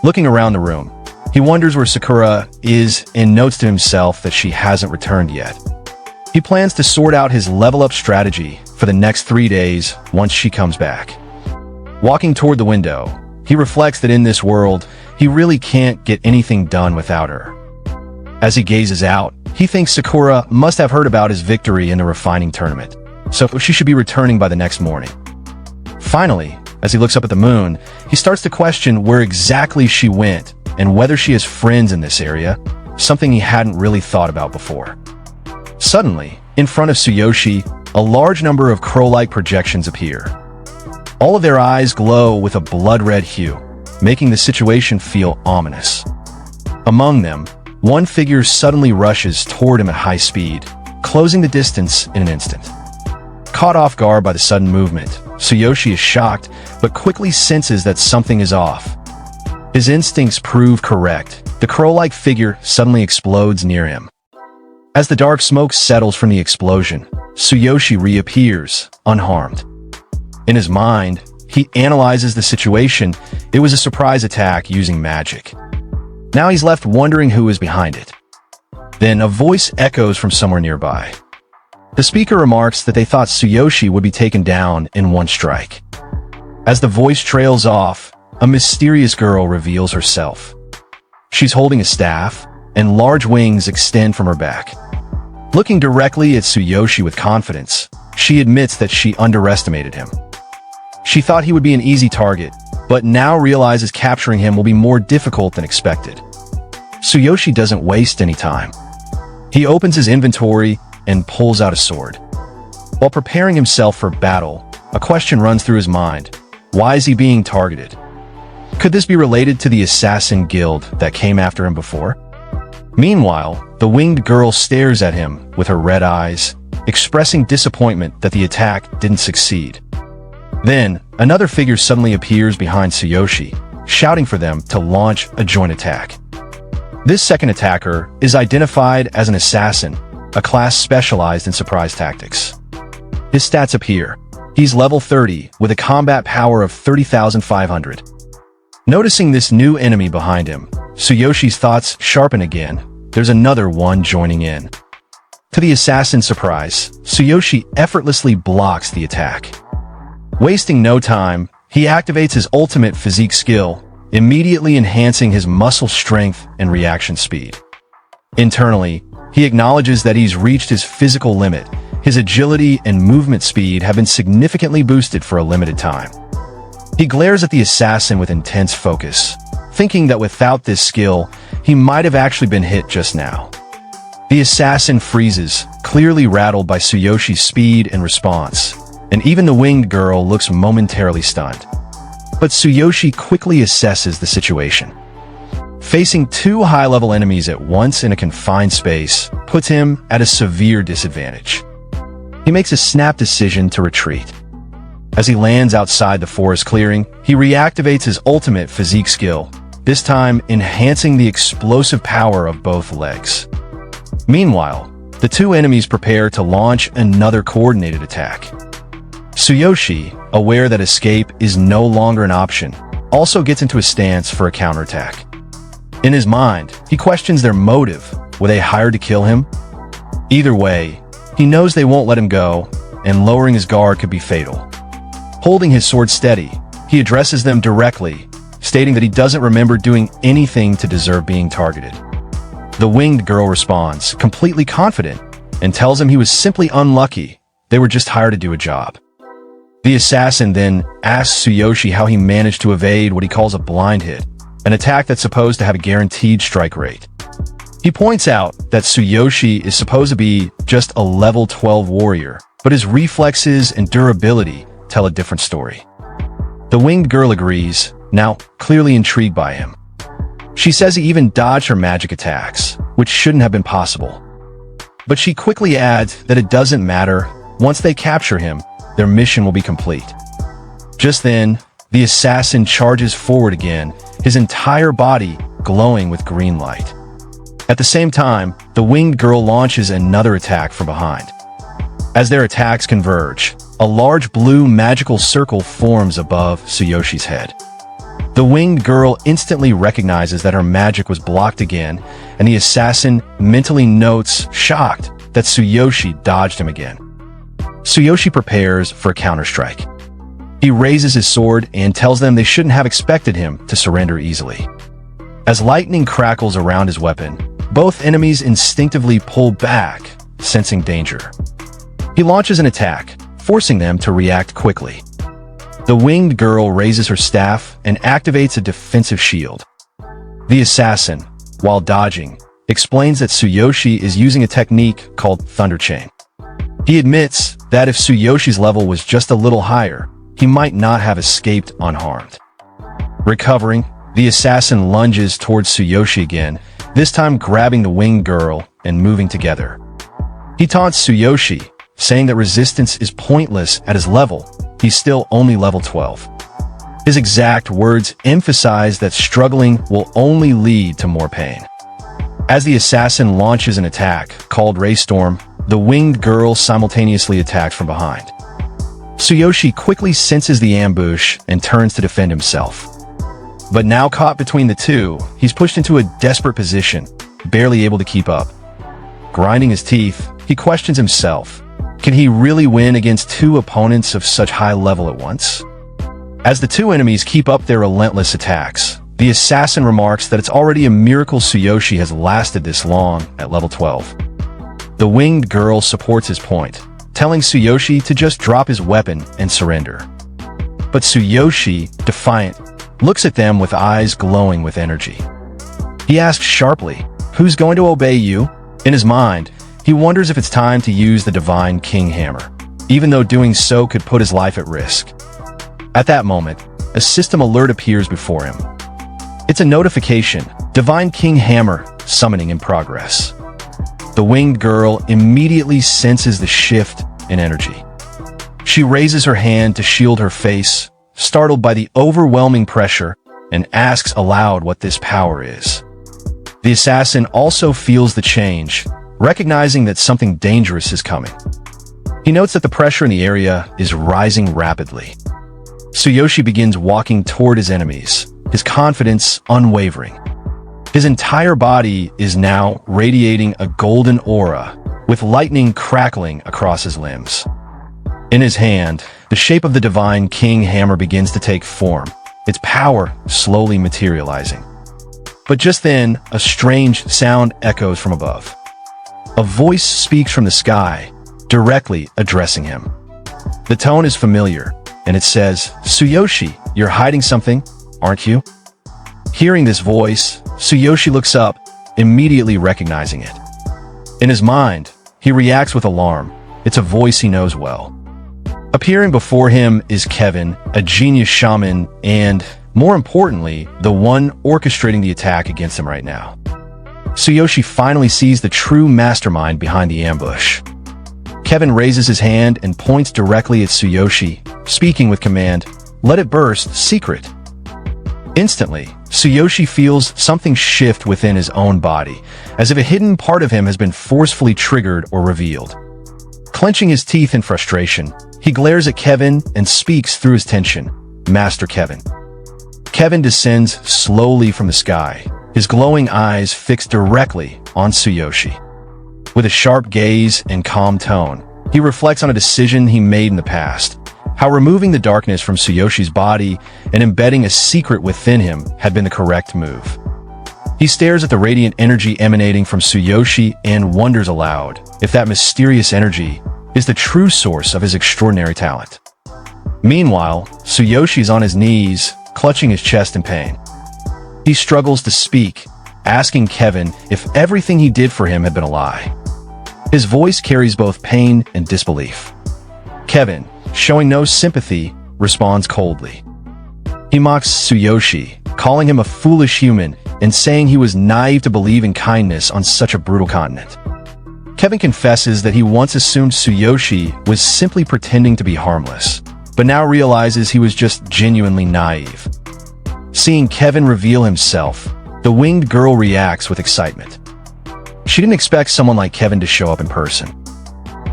Looking around the room, he wonders where Sakura is and notes to himself that she hasn't returned yet. He plans to sort out his level-up strategy for the next 3 days once she comes back. Walking toward the window, he reflects that in this world, he really can't get anything done without her. As he gazes out, he thinks Sakura must have heard about his victory in the refining tournament, so she should be returning by the next morning. Finally, as he looks up at the moon, he starts to question where exactly she went and whether she has friends in this area, something he hadn't really thought about before. Suddenly, in front of Tsuyoshi, a large number of crow-like projections appear. All of their eyes glow with a blood-red hue, making the situation feel ominous. Among them, one figure suddenly rushes toward him at high speed, closing the distance in an instant. Caught off guard by the sudden movement, Tsuyoshi is shocked, but quickly senses that something is off. His instincts prove correct. The crow-like figure suddenly explodes near him. As the dark smoke settles from the explosion, Tsuyoshi reappears, unharmed. In his mind, he analyzes the situation. It was a surprise attack using magic. Now he's left wondering who is behind it. Then a voice echoes from somewhere nearby. The speaker remarks that they thought Tsuyoshi would be taken down in one strike. As the voice trails off, a mysterious girl reveals herself. She's holding a staff, and large wings extend from her back. Looking directly at Tsuyoshi with confidence, she admits that she underestimated him. She thought he would be an easy target, but now realizes capturing him will be more difficult than expected. Tsuyoshi doesn't waste any time. He opens his inventory and pulls out a sword. While preparing himself for battle, a question runs through his mind. Why is he being targeted? Could this be related to the assassin guild that came after him before? Meanwhile, the winged girl stares at him with her red eyes, expressing disappointment that the attack didn't succeed. Then, another figure suddenly appears behind Tsuyoshi, shouting for them to launch a joint attack. This second attacker is identified as an assassin, a class specialized in surprise tactics. His stats appear. He's level 30 with a combat power of 30,500. Noticing this new enemy behind him, Tsuyoshi's thoughts sharpen again, there's another one joining in. To the assassin's surprise, Tsuyoshi effortlessly blocks the attack. Wasting no time, he activates his ultimate physique skill, immediately enhancing his muscle strength and reaction speed. Internally, he acknowledges that he's reached his physical limit. His agility and movement speed have been significantly boosted for a limited time. He glares at the assassin with intense focus, thinking that without this skill, he might have actually been hit just now. The assassin freezes, clearly rattled by Tsuyoshi's speed and response, and even the winged girl looks momentarily stunned. But Tsuyoshi quickly assesses the situation. Facing two high-level enemies at once in a confined space puts him at a severe disadvantage. He makes a snap decision to retreat. As he lands outside the forest clearing, he reactivates his ultimate physique skill, this time enhancing the explosive power of both legs. Meanwhile, the two enemies prepare to launch another coordinated attack. Tsuyoshi, aware that escape is no longer an option, also gets into a stance for a counterattack. In his mind, he questions their motive. Were they hired to kill him? Either way, he knows they won't let him go, and lowering his guard could be fatal. Holding his sword steady, he addresses them directly, stating that he doesn't remember doing anything to deserve being targeted. The winged girl responds, completely confident, and tells him he was simply unlucky. They were just hired to do a job. The assassin then asks Tsuyoshi how he managed to evade what he calls a blind hit, an attack that's supposed to have a guaranteed strike rate. He points out that Tsuyoshi is supposed to be just a level 12 warrior, but his reflexes and durability tell a different story. The winged girl agrees, now clearly intrigued by him. She says he even dodged her magic attacks, which shouldn't have been possible. But she quickly adds that it doesn't matter. Once they capture him, their mission will be complete. Just then, the assassin charges forward again, his entire body glowing with green light. At the same time, the winged girl launches another attack from behind. As their attacks converge, a large blue magical circle forms above Tsuyoshi's head. The winged girl instantly recognizes that her magic was blocked again, and the assassin mentally notes, shocked, that Tsuyoshi dodged him again. Tsuyoshi prepares for a counterstrike. He raises his sword and tells them they shouldn't have expected him to surrender easily. As lightning crackles around his weapon, both enemies instinctively pull back, sensing danger. He launches an attack, forcing them to react quickly. The winged girl raises her staff and activates a defensive shield. The assassin, while dodging, explains that Tsuyoshi is using a technique called Thunder Chain. He admits that if Tsuyoshi's level was just a little higher, he might not have escaped unharmed. Recovering, the assassin lunges towards Tsuyoshi again, this time grabbing the winged girl and moving together. He taunts Tsuyoshi, saying that resistance is pointless at his level. He's still only level 12. His exact words emphasize that struggling will only lead to more pain. As the assassin launches an attack called Raystorm, the winged girl simultaneously attacks from behind. Tsuyoshi quickly senses the ambush and turns to defend himself. But now caught between the two, he's pushed into a desperate position, barely able to keep up. Grinding his teeth, he questions himself. Can he really win against two opponents of such high level at once? As the two enemies keep up their relentless attacks, the assassin remarks that it's already a miracle Tsuyoshi has lasted this long at level 12. The winged girl supports his point, telling Tsuyoshi to just drop his weapon and surrender. But Tsuyoshi, defiant, looks at them with eyes glowing with energy. He asks sharply, "Who's going to obey you?" In his mind, he wonders if it's time to use the Divine King Hammer, even though doing so could put his life at risk. At that moment, a system alert appears before him. It's a notification, Divine King Hammer, summoning in progress. The winged girl immediately senses the shift in energy. She raises her hand to shield her face, startled by the overwhelming pressure, and asks aloud what this power is. The assassin also feels the change, recognizing that something dangerous is coming. He notes that the pressure in the area is rising rapidly. Tsuyoshi begins walking toward his enemies, his confidence unwavering. His entire body is now radiating a golden aura, with lightning crackling across his limbs. In his hand, the shape of the divine king hammer begins to take form, its power slowly materializing. But just then, a strange sound echoes from above. A voice speaks from the sky, directly addressing him. The tone is familiar, and it says, "Tsuyoshi, you're hiding something, aren't you?" Hearing this voice, Tsuyoshi looks up, immediately recognizing it. In his mind, he reacts with alarm. It's a voice he knows well. Appearing before him is Kevin, a genius shaman, and, more importantly, the one orchestrating the attack against him right now. Tsuyoshi finally sees the true mastermind behind the ambush. Kevin raises his hand and points directly at Tsuyoshi, speaking with command, "Let it burst, secret." Instantly, Tsuyoshi feels something shift within his own body, as if a hidden part of him has been forcefully triggered or revealed. Clenching his teeth in frustration, he glares at Kevin and speaks through his tension, "Master Kevin." Kevin descends slowly from the sky, his glowing eyes fixed directly on Tsuyoshi. With a sharp gaze and calm tone, he reflects on a decision he made in the past, how removing the darkness from Tsuyoshi's body and embedding a secret within him had been the correct move. He stares at the radiant energy emanating from Tsuyoshi and wonders aloud if that mysterious energy is the true source of his extraordinary talent. Meanwhile, Tsuyoshi is on his knees, clutching his chest in pain. He struggles to speak, asking Kevin if everything he did for him had been a lie. His voice carries both pain and disbelief. Kevin, showing no sympathy, responds coldly. He mocks Tsuyoshi, calling him a foolish human and saying he was naive to believe in kindness on such a brutal continent. Kevin confesses that he once assumed Tsuyoshi was simply pretending to be harmless, but now realizes he was just genuinely naive. Seeing Kevin reveal himself, the winged girl reacts with excitement. She didn't expect someone like Kevin to show up in person.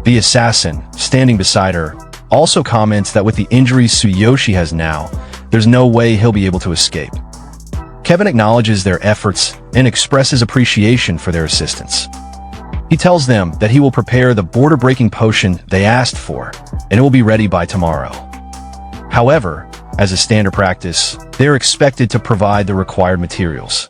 The assassin, standing beside her, also comments that with the injuries Tsuyoshi has now, there's no way he'll be able to escape. Kevin acknowledges their efforts and expresses appreciation for their assistance. He tells them that he will prepare the border-breaking potion they asked for, and it will be ready by tomorrow. However, as a standard practice, they are expected to provide the required materials.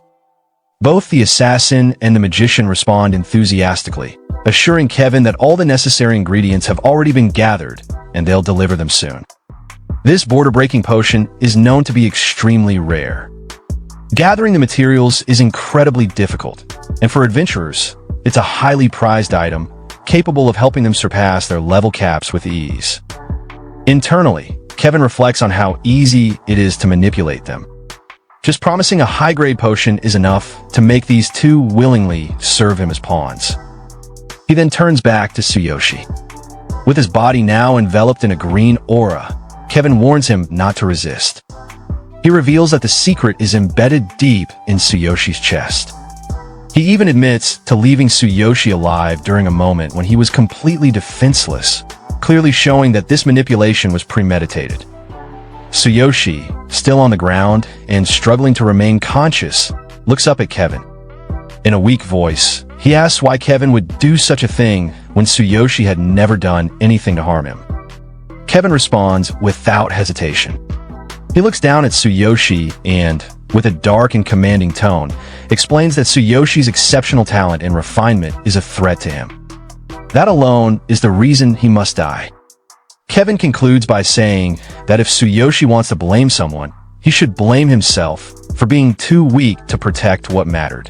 Both the assassin and the magician respond enthusiastically, assuring Kevin that all the necessary ingredients have already been gathered, and they'll deliver them soon. This border-breaking potion is known to be extremely rare. Gathering the materials is incredibly difficult, and for adventurers, it's a highly prized item, capable of helping them surpass their level caps with ease. Internally, Kevin reflects on how easy it is to manipulate them. Just promising a high-grade potion is enough to make these two willingly serve him as pawns. He then turns back to Tsuyoshi. With his body now enveloped in a green aura, Kevin warns him not to resist. He reveals that the secret is embedded deep in Tsuyoshi's chest. He even admits to leaving Tsuyoshi alive during a moment when he was completely defenseless, clearly showing that this manipulation was premeditated. Tsuyoshi, still on the ground and struggling to remain conscious, looks up at Kevin. In a weak voice, he asks why Kevin would do such a thing when Tsuyoshi had never done anything to harm him. Kevin responds without hesitation. He looks down at Tsuyoshi and, with a dark and commanding tone, explains that Tsuyoshi's exceptional talent and refinement is a threat to him. That alone is the reason he must die. Kevin concludes by saying that if Tsuyoshi wants to blame someone, he should blame himself for being too weak to protect what mattered.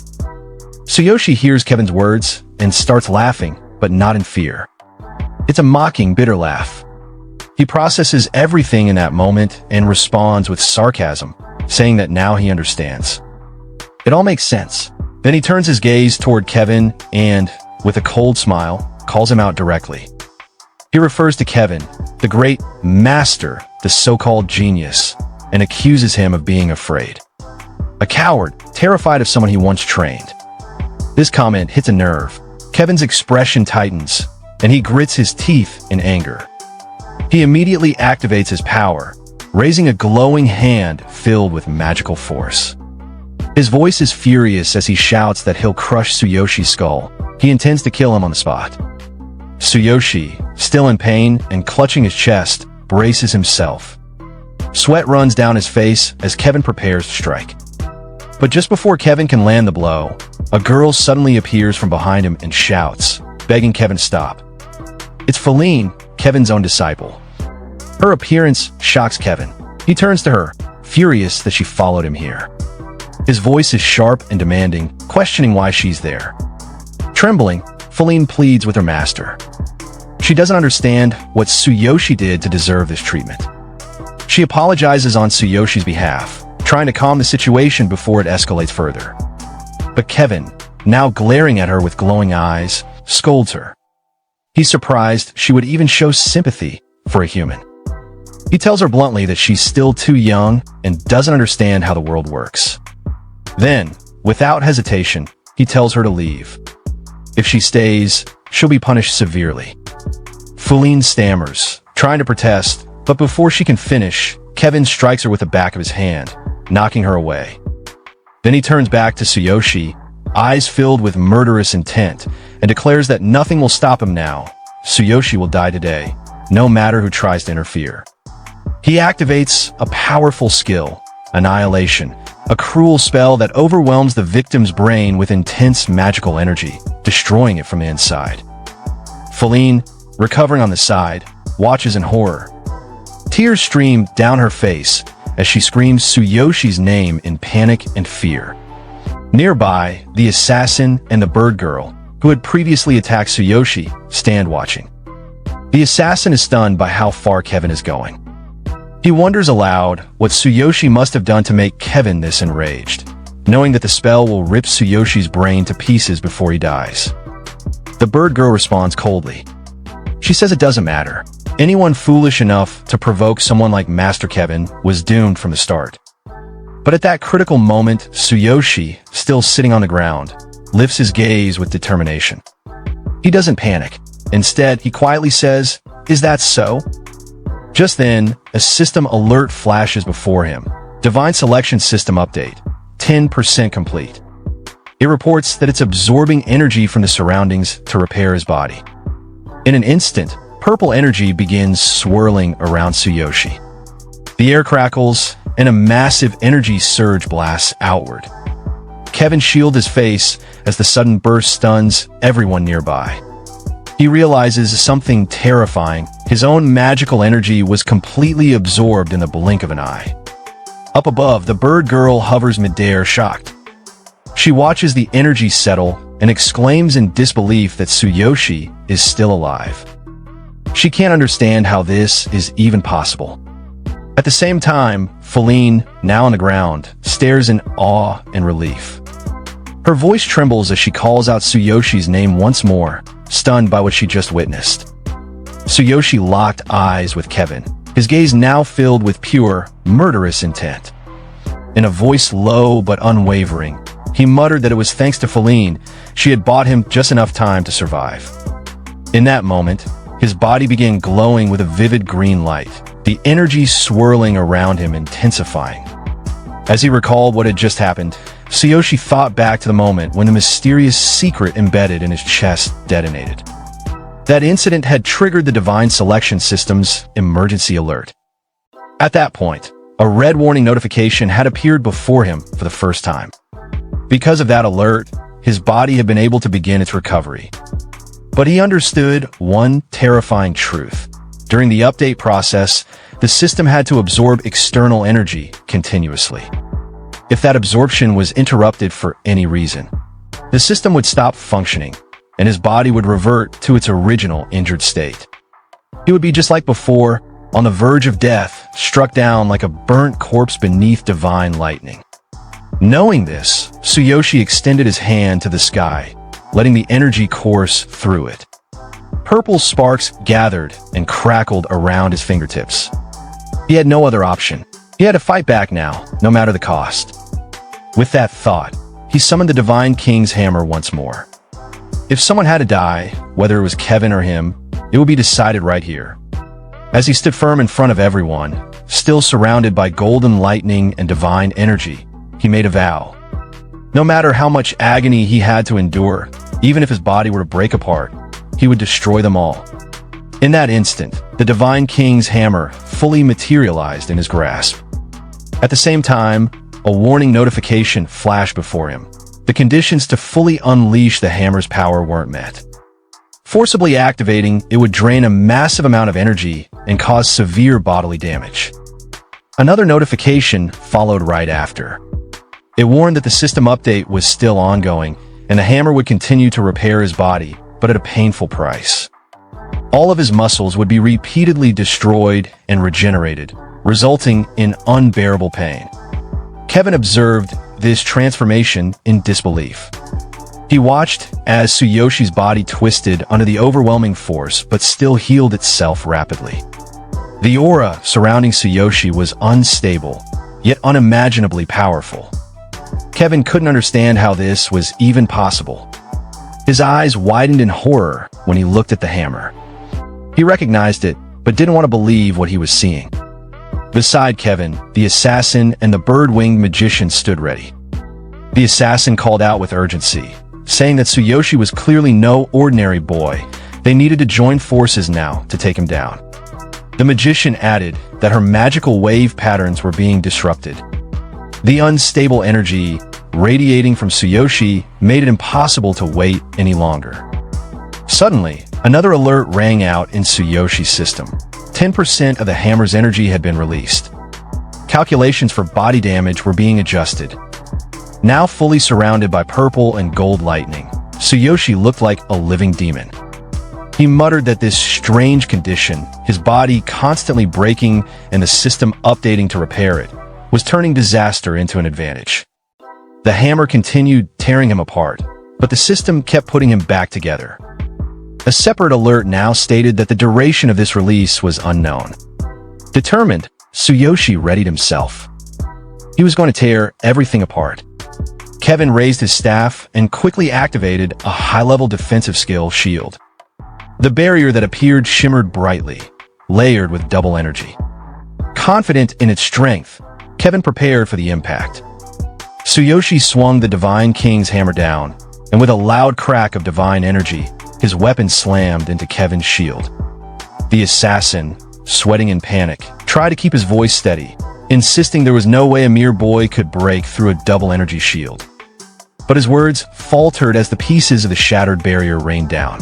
Tsuyoshi hears Kevin's words and starts laughing, but not in fear. It's a mocking, bitter laugh. He processes everything in that moment and responds with sarcasm, saying that now he understands. It all makes sense. Then he turns his gaze toward Kevin and, with a cold smile, calls him out directly. He refers to Kevin, the great master, the so-called genius, and accuses him of being afraid. A coward, terrified of someone he once trained. This comment hits a nerve. Kevin's expression tightens, and he grits his teeth in anger. He immediately activates his power, raising a glowing hand filled with magical force. His voice is furious as he shouts that he'll crush Tsuyoshi's skull. He intends to kill him on the spot. Tsuyoshi, still in pain and clutching his chest, braces himself. Sweat runs down his face as Kevin prepares to strike. But just before Kevin can land the blow, a girl suddenly appears from behind him and shouts, begging Kevin to stop. It's Feline, Kevin's own disciple. Her appearance shocks Kevin. He turns to her, furious that she followed him here. His voice is sharp and demanding, questioning why she's there. Trembling, Feline pleads with her master. She doesn't understand what Tsuyoshi did to deserve this treatment. She apologizes on Tsuyoshi's behalf, trying to calm the situation before it escalates further. But Kevin, now glaring at her with glowing eyes, scolds her. He's surprised she would even show sympathy for a human. He tells her bluntly that she's still too young and doesn't understand how the world works. Then, without hesitation, he tells her to leave. If she stays, she'll be punished severely. Feline stammers, trying to protest, but before she can finish, Kevin strikes her with the back of his hand, knocking her away. Then he turns back to Tsuyoshi, eyes filled with murderous intent, and declares that nothing will stop him now. Tsuyoshi will die today, no matter who tries to interfere. He activates a powerful skill, Annihilation, a cruel spell that overwhelms the victim's brain with intense magical energy, destroying it from the inside. Feline, recovering on the side, watches in horror. Tears stream down her face as she screams Tsuyoshi's name in panic and fear. Nearby, the assassin and the bird girl, who had previously attacked Tsuyoshi, stand watching. The assassin is stunned by how far Kevin is going. He wonders aloud what Tsuyoshi must have done to make Kevin this enraged, knowing that the spell will rip Tsuyoshi's brain to pieces before he dies. The bird girl responds coldly. She says it doesn't matter. Anyone foolish enough to provoke someone like Master Kevin was doomed from the start. But at that critical moment, Tsuyoshi, still sitting on the ground, lifts his gaze with determination. He doesn't panic. Instead, he quietly says, "Is that so?" Just then, a system alert flashes before him. Divine Selection System Update. 10% complete. It reports that it's absorbing energy from the surroundings to repair his body. In an instant, purple energy begins swirling around Tsuyoshi. The air crackles, and a massive energy surge blasts outward. Kevin shields his face as the sudden burst stuns everyone nearby. He realizes something terrifying. His own magical energy was completely absorbed in the blink of an eye. Up above, the bird girl hovers midair, shocked. She watches the energy settle and exclaims in disbelief that Tsuyoshi is still alive. She can't understand how this is even possible. At the same time, Feline, now on the ground, stares in awe and relief. Her voice trembles as she calls out Tsuyoshi's name once more, stunned by what she just witnessed. Tsuyoshi locked eyes with Kevin, his gaze now filled with pure, murderous intent. In a voice low but unwavering, he muttered that it was thanks to Feline she had bought him just enough time to survive. In that moment, his body began glowing with a vivid green light, the energy swirling around him intensifying. As he recalled what had just happened, Tsuyoshi thought back to the moment when the mysterious secret embedded in his chest detonated. That incident had triggered the Divine Selection System's emergency alert. At that point, a red warning notification had appeared before him for the first time. Because of that alert, his body had been able to begin its recovery. But he understood one terrifying truth. During the update process, the system had to absorb external energy continuously. If that absorption was interrupted for any reason, the system would stop functioning, and his body would revert to its original injured state. He would be just like before, on the verge of death, struck down like a burnt corpse beneath divine lightning. Knowing this, Tsuyoshi extended his hand to the sky, letting the energy course through it. Purple sparks gathered and crackled around his fingertips. He had no other option. He had to fight back now, no matter the cost. With that thought, he summoned the Divine King's hammer once more. If someone had to die, whether it was Kevin or him, it would be decided right here. As he stood firm in front of everyone, still surrounded by golden lightning and divine energy, he made a vow. No matter how much agony he had to endure, even if his body were to break apart, he would destroy them all. In that instant, the Divine King's hammer fully materialized in his grasp. At the same time, a warning notification flashed before him. The conditions to fully unleash the hammer's power weren't met. Forcibly activating, it would drain a massive amount of energy and cause severe bodily damage. Another notification followed right after. It warned that the system update was still ongoing, and the hammer would continue to repair his body, but at a painful price. All of his muscles would be repeatedly destroyed and regenerated, resulting in unbearable pain. Kevin observed this transformation in disbelief. He watched as Tsuyoshi's body twisted under the overwhelming force but still healed itself rapidly. The aura surrounding Tsuyoshi was unstable, yet unimaginably powerful. Kevin couldn't understand how this was even possible. His eyes widened in horror when he looked at the hammer. He recognized it, but didn't want to believe what he was seeing. Beside Kevin, the assassin and the bird-winged magician stood ready. The assassin called out with urgency, saying that Tsuyoshi was clearly no ordinary boy. They needed to join forces now to take him down. The magician added that her magical wave patterns were being disrupted. The unstable energy radiating from Tsuyoshi made it impossible to wait any longer. Suddenly, another alert rang out in Tsuyoshi's system. 10% of the hammer's energy had been released. Calculations for body damage were being adjusted. Now fully surrounded by purple and gold lightning, Tsuyoshi looked like a living demon. He muttered that this strange condition, his body constantly breaking and the system updating to repair it, was turning disaster into an advantage. The hammer continued tearing him apart, but the system kept putting him back together. A separate alert now stated that the duration of this release was unknown. Determined, Tsuyoshi readied himself. He was going to tear everything apart. Kevin raised his staff and quickly activated a high-level defensive skill shield. The barrier that appeared shimmered brightly, layered with double energy. Confident in its strength, Kevin prepared for the impact. Tsuyoshi swung the Divine King's hammer down, and with a loud crack of divine energy, his weapon slammed into Kevin's shield. The assassin, sweating in panic, tried to keep his voice steady, insisting there was no way a mere boy could break through a double energy shield. But his words faltered as the pieces of the shattered barrier rained down.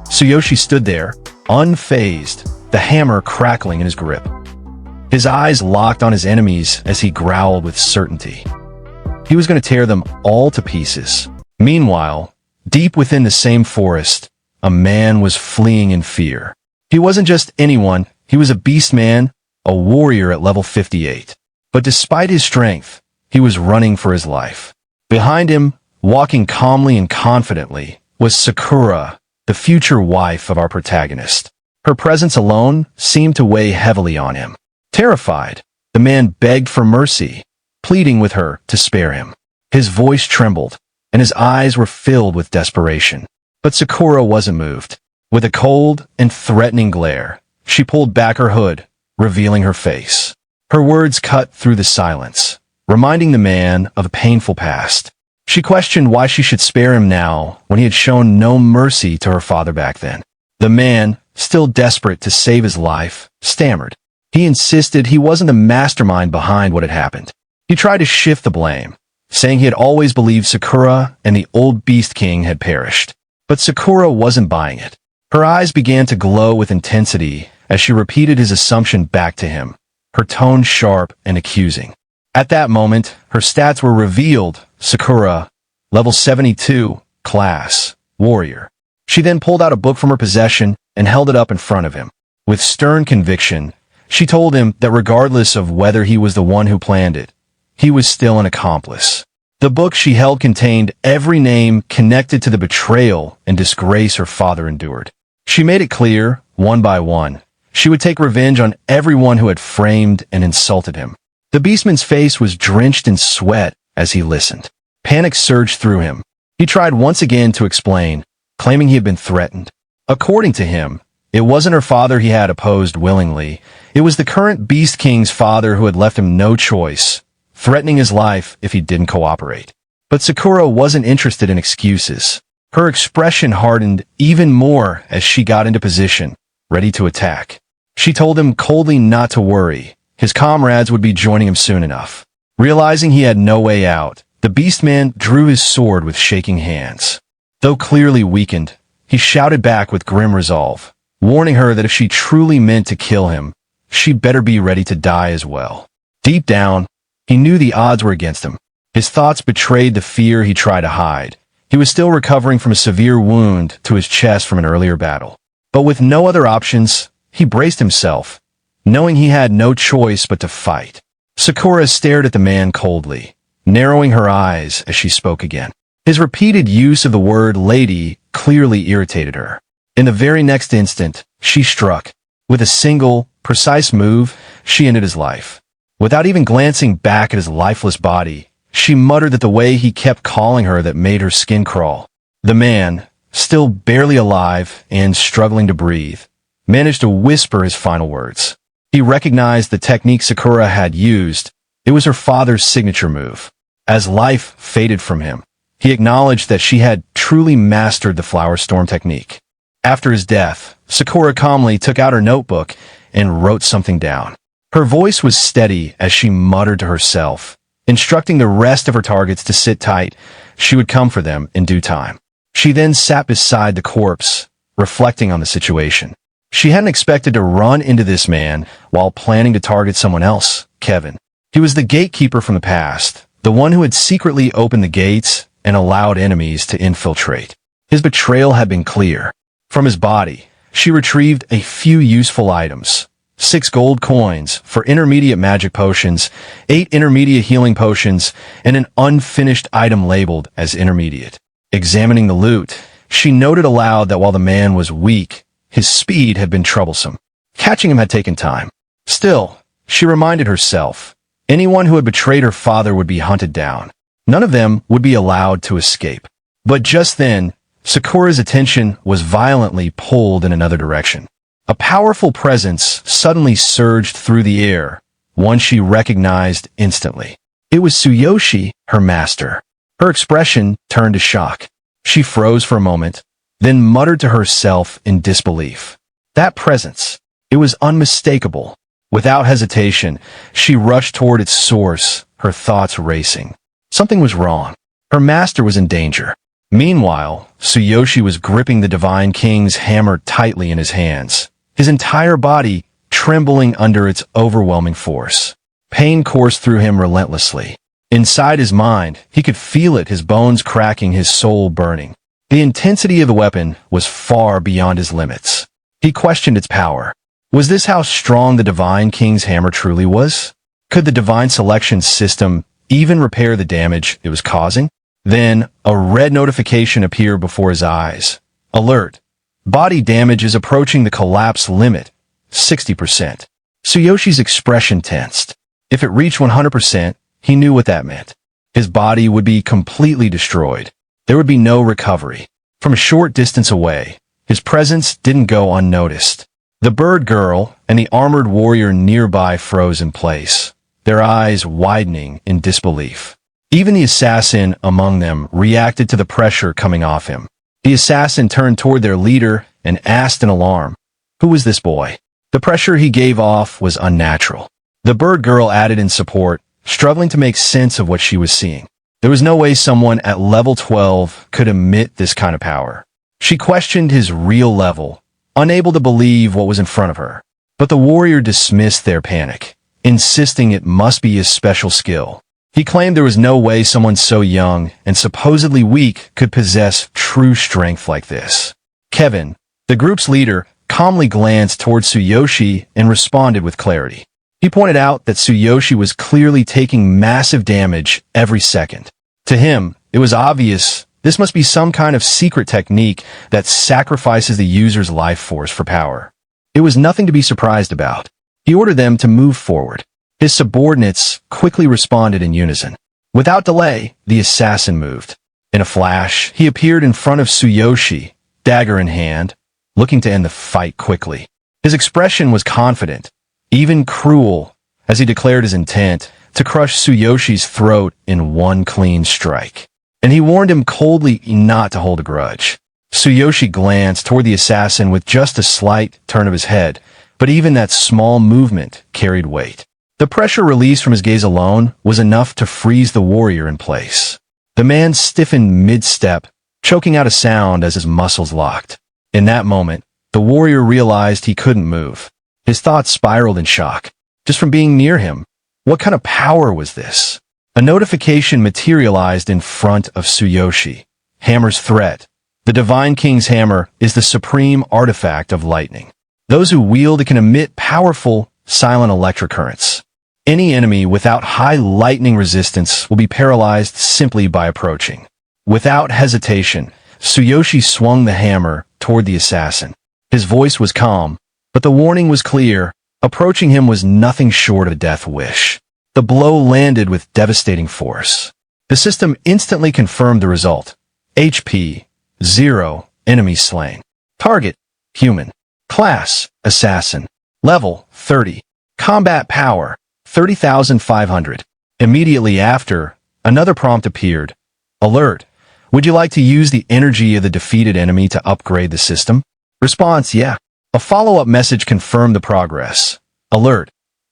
Tsuyoshi stood there, unfazed, the hammer crackling in his grip. His eyes locked on his enemies as he growled with certainty. He was going to tear them all to pieces. Meanwhile, deep within the same forest, a man was fleeing in fear. He wasn't just anyone, he was a beastman, a warrior at level 58. But despite his strength, he was running for his life. Behind him, walking calmly and confidently, was Sakura, the future wife of our protagonist. Her presence alone seemed to weigh heavily on him. Terrified, the man begged for mercy, pleading with her to spare him. His voice trembled, and his eyes were filled with desperation. But Sakura wasn't moved. With a cold and threatening glare, she pulled back her hood, revealing her face. Her words cut through the silence, reminding the man of a painful past. She questioned why she should spare him now when he had shown no mercy to her father back then. The man, still desperate to save his life, stammered. He insisted he wasn't the mastermind behind what had happened. He tried to shift the blame, saying he had always believed Sakura and the old Beast King had perished. But Sakura wasn't buying it. Her eyes began to glow with intensity as she repeated his assumption back to him, her tone sharp and accusing. At that moment, her stats were revealed. Sakura, level 72, class, warrior. She then pulled out a book from her possession and held it up in front of him. With stern conviction, she told him that regardless of whether he was the one who planned it, he was still an accomplice. The book she held contained every name connected to the betrayal and disgrace her father endured. She made it clear, one by one, she would take revenge on everyone who had framed and insulted him. The beastman's face was drenched in sweat as he listened. Panic surged through him. He tried once again to explain, claiming he had been threatened. According to him, it wasn't her father he had opposed willingly. It was the current Beast King's father who had left him no choice, threatening his life if he didn't cooperate. But Sakura wasn't interested in excuses. Her expression hardened even more as she got into position, ready to attack. She told him coldly not to worry. His comrades would be joining him soon enough. Realizing he had no way out, the beastman drew his sword with shaking hands. Though clearly weakened, he shouted back with grim resolve, warning her that if she truly meant to kill him, she'd better be ready to die as well. Deep down, he knew the odds were against him. His thoughts betrayed the fear he tried to hide. He was still recovering from a severe wound to his chest from an earlier battle. But with no other options, he braced himself, knowing he had no choice but to fight. Sakura stared at the man coldly, narrowing her eyes as she spoke again. His repeated use of the word lady clearly irritated her. In the very next instant, she struck. With a single, precise move, she ended his life. Without even glancing back at his lifeless body, she muttered that the way he kept calling her that made her skin crawl. The man, still barely alive and struggling to breathe, managed to whisper his final words. He recognized the technique Sakura had used. It was her father's signature move. As life faded from him, he acknowledged that she had truly mastered the flower storm technique. After his death, Sakura calmly took out her notebook and wrote something down. Her voice was steady as she muttered to herself, instructing the rest of her targets to sit tight. She would come for them in due time. She then sat beside the corpse, reflecting on the situation. She hadn't expected to run into this man while planning to target someone else, Kevin. He was the gatekeeper from the past, the one who had secretly opened the gates and allowed enemies to infiltrate. His betrayal had been clear. From his body, she retrieved a few useful items. 6 gold coins for intermediate magic potions, 8 intermediate healing potions, and an unfinished item labeled as intermediate. Examining the loot, she noted aloud that while the man was weak, his speed had been troublesome. Catching him had taken time. Still, she reminded herself, anyone who had betrayed her father would be hunted down. None of them would be allowed to escape. But just then, Sakura's attention was violently pulled in another direction. A powerful presence suddenly surged through the air, one she recognized instantly. It was Tsuyoshi, her master. Her expression turned to shock. She froze for a moment, then muttered to herself in disbelief. That presence, it was unmistakable. Without hesitation, she rushed toward its source, her thoughts racing. Something was wrong. Her master was in danger. Meanwhile, Tsuyoshi was gripping the Divine King's hammer tightly in his hands, his entire body trembling under its overwhelming force. Pain coursed through him relentlessly. Inside his mind, he could feel it, his bones cracking, his soul burning. The intensity of the weapon was far beyond his limits. He questioned its power. Was this how strong the Divine King's hammer truly was? Could the Divine Selection system even repair the damage it was causing? Then, a red notification appeared before his eyes. Alert. Body damage is approaching the collapse limit. 60%. Tsuyoshi's expression tensed. If it reached 100%, he knew what that meant. His body would be completely destroyed. There would be no recovery. From a short distance away, his presence didn't go unnoticed. The bird girl and the armored warrior nearby froze in place, their eyes widening in disbelief. Even the assassin among them reacted to the pressure coming off him. The assassin turned toward their leader and asked in alarm, "Who was this boy?" The pressure he gave off was unnatural. The bird girl added in support, struggling to make sense of what she was seeing. There was no way someone at level 12 could emit this kind of power. She questioned his real level, unable to believe what was in front of her. But the warrior dismissed their panic, insisting it must be his special skill. He claimed there was no way someone so young and supposedly weak could possess true strength like this. Kevin, the group's leader, calmly glanced toward Tsuyoshi and responded with clarity. He pointed out that Tsuyoshi was clearly taking massive damage every second. To him, it was obvious this must be some kind of secret technique that sacrifices the user's life force for power. It was nothing to be surprised about. He ordered them to move forward. His subordinates quickly responded in unison. Without delay, the assassin moved. In a flash, he appeared in front of Tsuyoshi, dagger in hand, looking to end the fight quickly. His expression was confident, even cruel, as he declared his intent to crush Tsuyoshi's throat in one clean strike. and he warned him coldly not to hold a grudge. Tsuyoshi glanced toward the assassin with just a slight turn of his head, but even that small movement carried weight. The pressure released from his gaze alone was enough to freeze the warrior in place. The man stiffened mid-step, choking out a sound as his muscles locked. In that moment, the warrior realized he couldn't move. His thoughts spiraled in shock. Just from being near him, what kind of power was this? A notification materialized in front of Tsuyoshi. Hammer's threat. The Divine King's hammer is the supreme artifact of lightning. Those who wield it can emit powerful, silent electric currents. Any enemy without high lightning resistance will be paralyzed simply by approaching. Without hesitation, Tsuyoshi swung the hammer toward the assassin. His voice was calm, but the warning was clear. Approaching him was nothing short of a death wish. The blow landed with devastating force. The system instantly confirmed the result. HP, 0, enemy slain. Target, human. Class, assassin. Level, 30. Combat power, 30,500. Immediately after, another prompt appeared. Alert. Would you like to use the energy of the defeated enemy to upgrade the system? Response, yeah. A follow-up message confirmed the progress. Alert.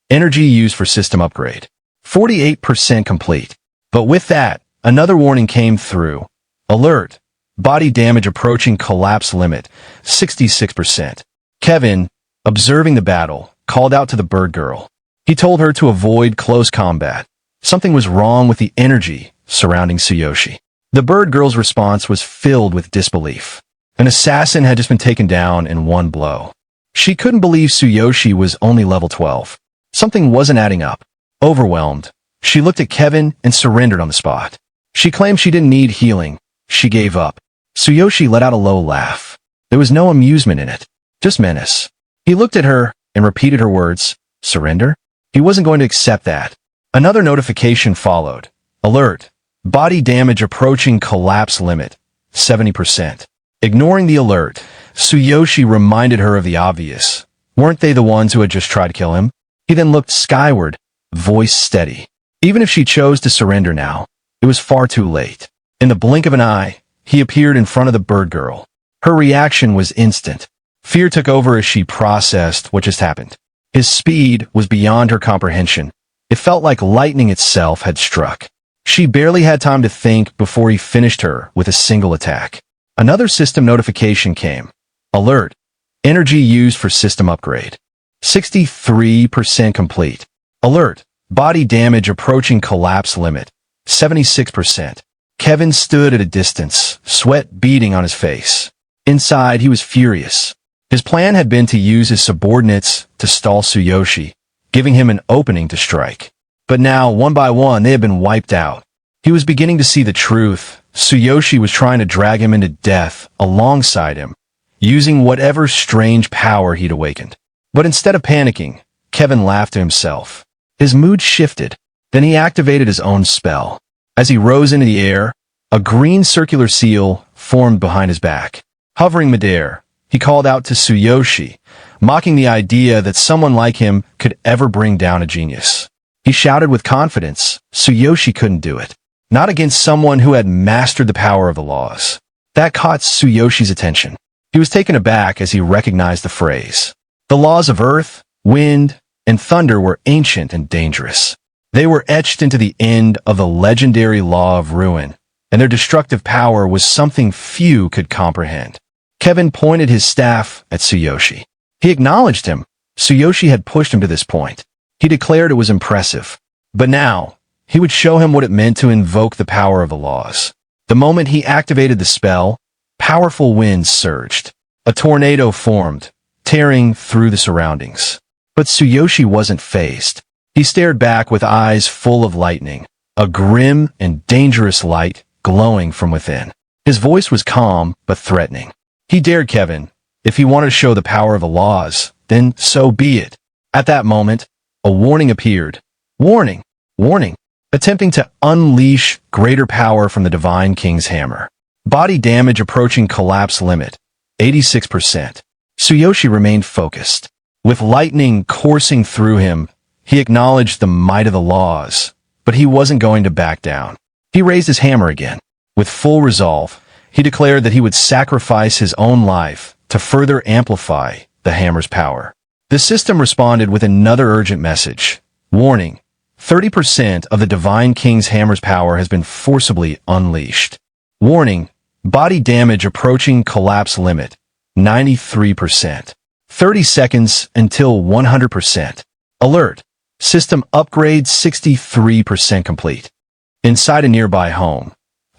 Energy used for system upgrade. 48% complete. But with that, another warning came through. Alert. Body damage approaching collapse limit. 66%. Kevin, observing the battle, called out to the bird girl. He told her to avoid close combat. Something was wrong with the energy surrounding Tsuyoshi. The bird girl's response was filled with disbelief. An assassin had just been taken down in one blow. She couldn't believe Tsuyoshi was only level 12. Something wasn't adding up. Overwhelmed, she looked at Kevin and surrendered on the spot. She claimed she didn't need healing. She gave up. Tsuyoshi let out a low laugh. There was no amusement in it, just menace. He looked at her and repeated her words. Surrender? He wasn't going to accept that. Another notification followed. Alert. Body damage approaching collapse limit. 70%. Ignoring the alert, Tsuyoshi reminded her of the obvious. Weren't they the ones who had just tried to kill him? He then looked skyward, voice steady. Even if she chose to surrender now, it was far too late. In the blink of an eye, he appeared in front of the bird girl. Her reaction was instant. Fear took over as she processed what just happened. His speed was beyond her comprehension. It felt like lightning itself had struck. She barely had time to think before he finished her with a single attack. Another system notification came. Alert. Energy used for system upgrade. 63% complete. Alert. Body damage approaching collapse limit. 76%. Kevin stood at a distance, sweat beading on his face. Inside, he was furious. His plan had been to use his subordinates to stall Tsuyoshi, giving him an opening to strike. But now, one by one, they had been wiped out. He was beginning to see the truth. Tsuyoshi was trying to drag him into death alongside him, using whatever strange power he'd awakened. But instead of panicking, Kevin laughed to himself. His mood shifted. Then he activated his own spell. As he rose into the air, a green circular seal formed behind his back. Hovering midair, he called out to Tsuyoshi, mocking the idea that someone like him could ever bring down a genius. He shouted with confidence, Tsuyoshi couldn't do it. Not against someone who had mastered the power of the laws. That caught Tsuyoshi's attention. He was taken aback as he recognized the phrase. The laws of earth, wind, and thunder were ancient and dangerous. They were etched into the end of the legendary law of ruin, and their destructive power was something few could comprehend. Kevin pointed his staff at Tsuyoshi. He acknowledged him. Tsuyoshi had pushed him to this point. He declared it was impressive. But now, he would show him what it meant to invoke the power of the laws. The moment he activated the spell, powerful winds surged. A tornado formed, tearing through the surroundings. But Tsuyoshi wasn't fazed. He stared back with eyes full of lightning, a grim and dangerous light glowing from within. His voice was calm but threatening. He dared Kevin. If he wanted to show the power of the laws, then so be it. At that moment, a warning appeared. Warning! Warning! Attempting to unleash greater power from the Divine King's hammer. Body damage approaching collapse limit. 86%. Tsuyoshi remained focused. With lightning coursing through him, he acknowledged the might of the laws, but he wasn't going to back down. He raised his hammer again. With full resolve, he declared that he would sacrifice his own life to further amplify the hammer's power. The system responded with another urgent message. Warning: 30% of the Divine King's hammer's power has been forcibly unleashed. Warning: body damage approaching collapse limit, 93%. 30 seconds until 100%. Alert: system upgrade 63% complete. Inside a nearby home,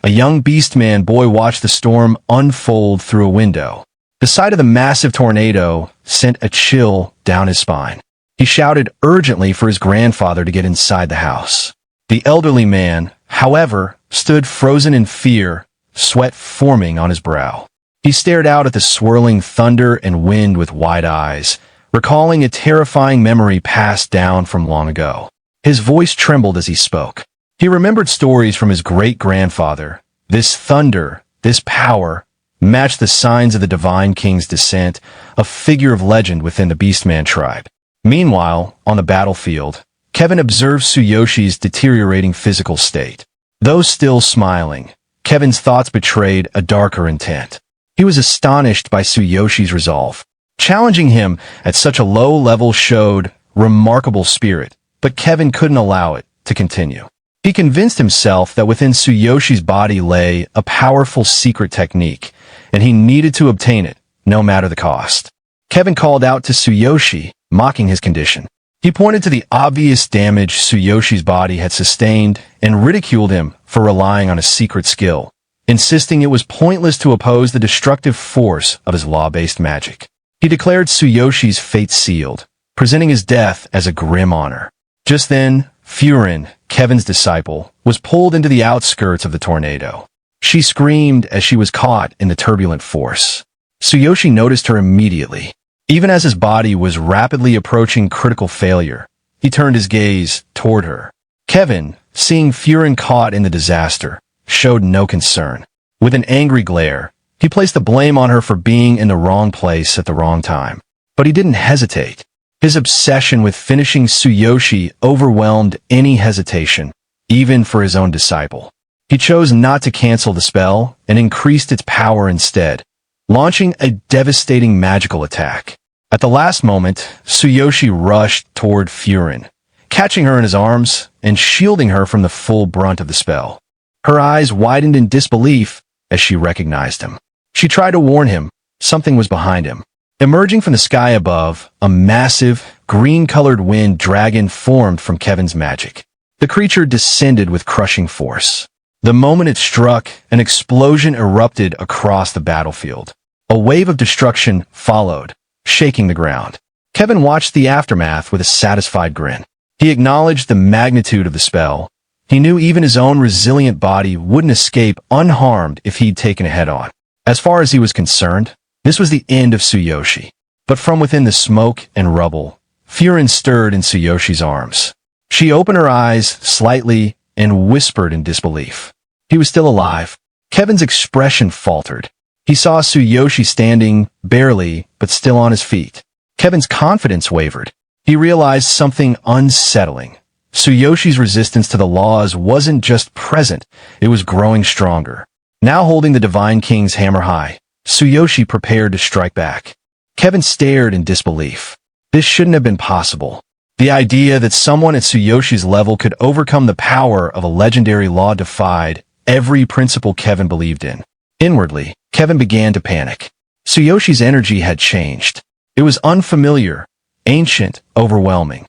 a young beastman boy watched the storm unfold through a window. The sight of the massive tornado sent a chill down his spine. He shouted urgently for his grandfather to get inside the house. The elderly man, however, stood frozen in fear, sweat forming on his brow. He stared out at the swirling thunder and wind with wide eyes, recalling a terrifying memory passed down from long ago. His voice trembled as he spoke. He remembered stories from his great-grandfather. This thunder, this power, matched the signs of the Divine King's descent, a figure of legend within the Beastman tribe. Meanwhile, on the battlefield, Kevin observed Tsuyoshi's deteriorating physical state. Though still smiling, Kevin's thoughts betrayed a darker intent. He was astonished by Tsuyoshi's resolve. Challenging him at such a low level showed remarkable spirit, but Kevin couldn't allow it to continue. He convinced himself that within Tsuyoshi's body lay a powerful secret technique, and he needed to obtain it, no matter the cost. Kevin called out to Tsuyoshi, mocking his condition. He pointed to the obvious damage Tsuyoshi's body had sustained and ridiculed him for relying on a secret skill, insisting it was pointless to oppose the destructive force of his law-based magic. He declared Tsuyoshi's fate sealed, presenting his death as a grim honor. Just then, Furin, Kevin's disciple, was pulled into the outskirts of the tornado. She screamed as she was caught in the turbulent force. Tsuyoshi noticed her immediately. Even as his body was rapidly approaching critical failure, he turned his gaze toward her. Kevin, seeing Furin caught in the disaster, showed no concern. With an angry glare, he placed the blame on her for being in the wrong place at the wrong time. But he didn't hesitate. His obsession with finishing Tsuyoshi overwhelmed any hesitation, even for his own disciple. He chose not to cancel the spell and increased its power instead, launching a devastating magical attack. At the last moment, Tsuyoshi rushed toward Furin, catching her in his arms and shielding her from the full brunt of the spell. Her eyes widened in disbelief as she recognized him. She tried to warn him something was behind him. Emerging from the sky above, a massive, green-colored wind dragon formed from Kevin's magic. The creature descended with crushing force. The moment it struck, an explosion erupted across the battlefield. A wave of destruction followed, shaking the ground. Kevin watched the aftermath with a satisfied grin. He acknowledged the magnitude of the spell. He knew even his own resilient body wouldn't escape unharmed if he'd taken it head-on. As far as he was concerned, this was the end of Tsuyoshi. But from within the smoke and rubble, Furin stirred in Tsuyoshi's arms. She opened her eyes slightly and whispered in disbelief. He was still alive. Kevin's expression faltered. He saw Tsuyoshi standing, barely, but still on his feet. Kevin's confidence wavered. He realized something unsettling. Tsuyoshi's resistance to the laws wasn't just present, it was growing stronger. Now holding the Divine King's hammer high, Tsuyoshi prepared to strike back. Kevin stared in disbelief. This shouldn't have been possible. The idea that someone at Tsuyoshi's level could overcome the power of a legendary law defied every principle Kevin believed in. Inwardly, Kevin began to panic. Tsuyoshi's energy had changed. It was unfamiliar, ancient, overwhelming.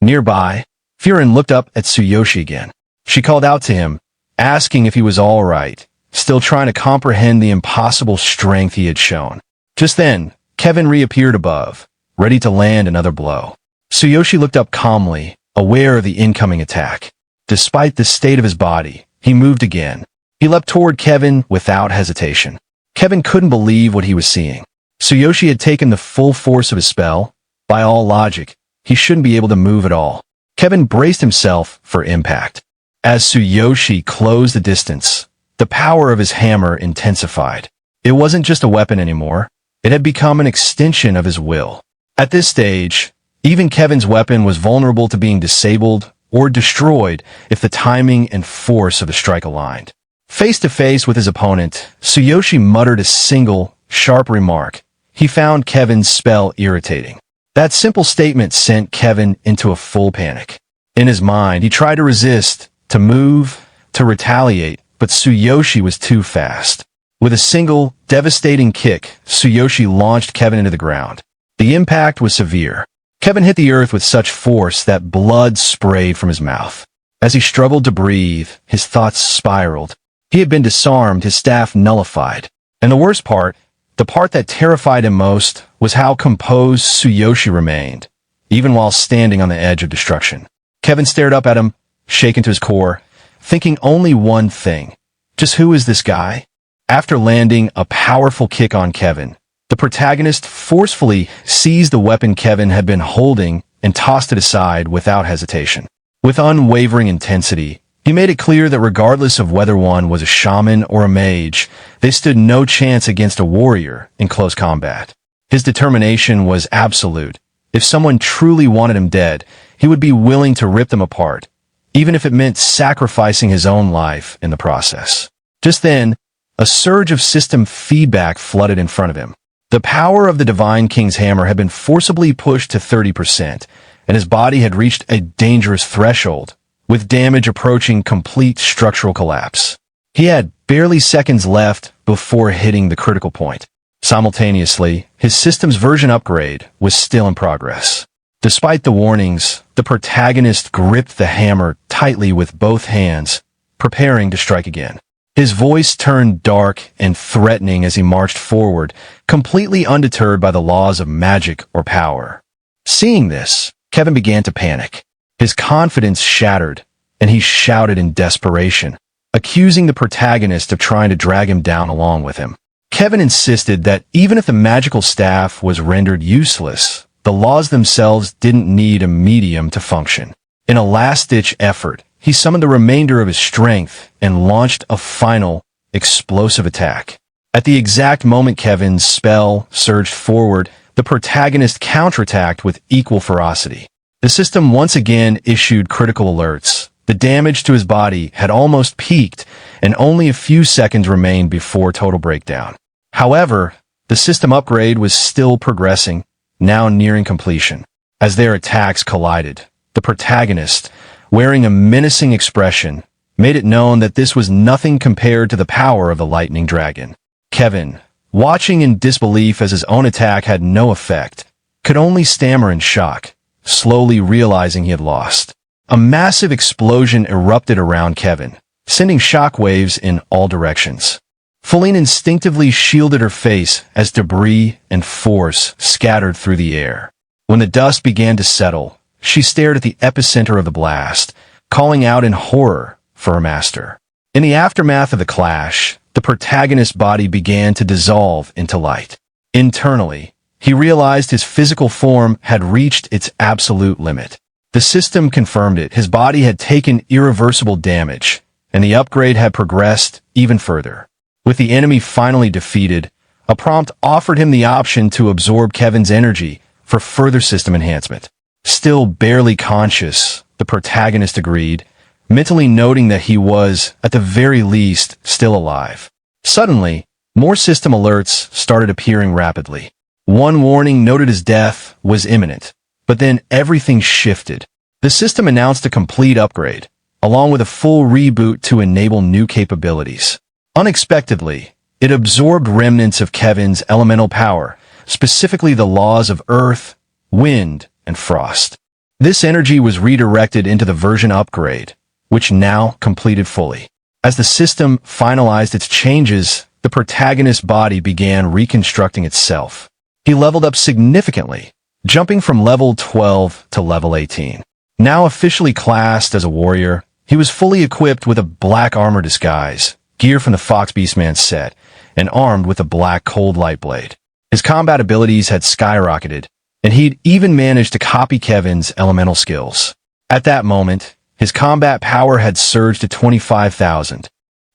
Nearby, Furin looked up at Tsuyoshi again. She called out to him, asking if he was all right, still trying to comprehend the impossible strength he had shown. Just then, Kevin reappeared above, ready to land another blow. Tsuyoshi looked up calmly, aware of the incoming attack. Despite the state of his body, he moved again. He leapt toward Kevin without hesitation. Kevin couldn't believe what he was seeing. Tsuyoshi had taken the full force of his spell. By all logic, he shouldn't be able to move at all. Kevin braced himself for impact. As Tsuyoshi closed the distance, the power of his hammer intensified. It wasn't just a weapon anymore. It had become an extension of his will. At this stage, even Kevin's weapon was vulnerable to being disabled or destroyed if the timing and force of the strike aligned. Face to face with his opponent, Tsuyoshi muttered a single, sharp remark. He found Kevin's spell irritating. That simple statement sent Kevin into a full panic. In his mind, he tried to resist, to move, to retaliate, but Tsuyoshi was too fast. With a single, devastating kick, Tsuyoshi launched Kevin into the ground. The impact was severe. Kevin hit the earth with such force that blood sprayed from his mouth. As he struggled to breathe, his thoughts spiraled. He had been disarmed, his staff nullified. And the worst part, the part that terrified him most, was how composed Tsuyoshi remained, even while standing on the edge of destruction. Kevin stared up at him, shaken to his core, thinking only one thing. Just who is this guy? After landing a powerful kick on Kevin, the protagonist forcefully seized the weapon Kevin had been holding and tossed it aside without hesitation. With unwavering intensity, he made it clear that regardless of whether one was a shaman or a mage, they stood no chance against a warrior in close combat. His determination was absolute. If someone truly wanted him dead, he would be willing to rip them apart, even if it meant sacrificing his own life in the process. Just then, a surge of system feedback flooded in front of him. The power of the Divine King's hammer had been forcibly pushed to 30%, and his body had reached a dangerous threshold, with damage approaching complete structural collapse. He had barely seconds left before hitting the critical point. Simultaneously, his system's version upgrade was still in progress. Despite the warnings, the protagonist gripped the hammer tightly with both hands, preparing to strike again. His voice turned dark and threatening as he marched forward, completely undeterred by the laws of magic or power. Seeing this, Kevin began to panic. His confidence shattered, and he shouted in desperation, accusing the protagonist of trying to drag him down along with him. Kevin insisted that even if the magical staff was rendered useless, the laws themselves didn't need a medium to function. In a last-ditch effort, he summoned the remainder of his strength and launched a final, explosive attack. At the exact moment Kevin's spell surged forward, the protagonist counterattacked with equal ferocity. The system once again issued critical alerts. The damage to his body had almost peaked, and only a few seconds remained before total breakdown. However, the system upgrade was still progressing, now nearing completion. As their attacks collided, the protagonist, wearing a menacing expression, made it known that this was nothing compared to the power of the lightning dragon. Kevin, watching in disbelief as his own attack had no effect, could only stammer in shock, slowly realizing he had lost. A massive explosion erupted around Kevin, sending shockwaves in all directions. Feline instinctively shielded her face as debris and force scattered through the air. When the dust began to settle, she stared at the epicenter of the blast, calling out in horror for her master. In the aftermath of the clash, the protagonist's body began to dissolve into light. Internally, he realized his physical form had reached its absolute limit. The system confirmed it. His body had taken irreversible damage, and the upgrade had progressed even further. With the enemy finally defeated, a prompt offered him the option to absorb Kevin's energy for further system enhancement. Still barely conscious, the protagonist agreed, mentally noting that he was, at the very least, still alive. Suddenly, more system alerts started appearing rapidly. One warning noted his death was imminent, but then everything shifted. The system announced a complete upgrade, along with a full reboot to enable new capabilities. Unexpectedly, it absorbed remnants of Kevin's elemental power, specifically the laws of earth, wind, and frost. This energy was redirected into the version upgrade, which now completed fully. As the system finalized its changes, the protagonist's body began reconstructing itself. He leveled up significantly, jumping from level 12 to level 18. Now officially classed as a warrior, he was fully equipped with a black armor disguise, gear from the Fox Beastman set, and armed with a black cold light blade. His combat abilities had skyrocketed, and he'd even managed to copy Kevin's elemental skills. At that moment, his combat power had surged to 25,000.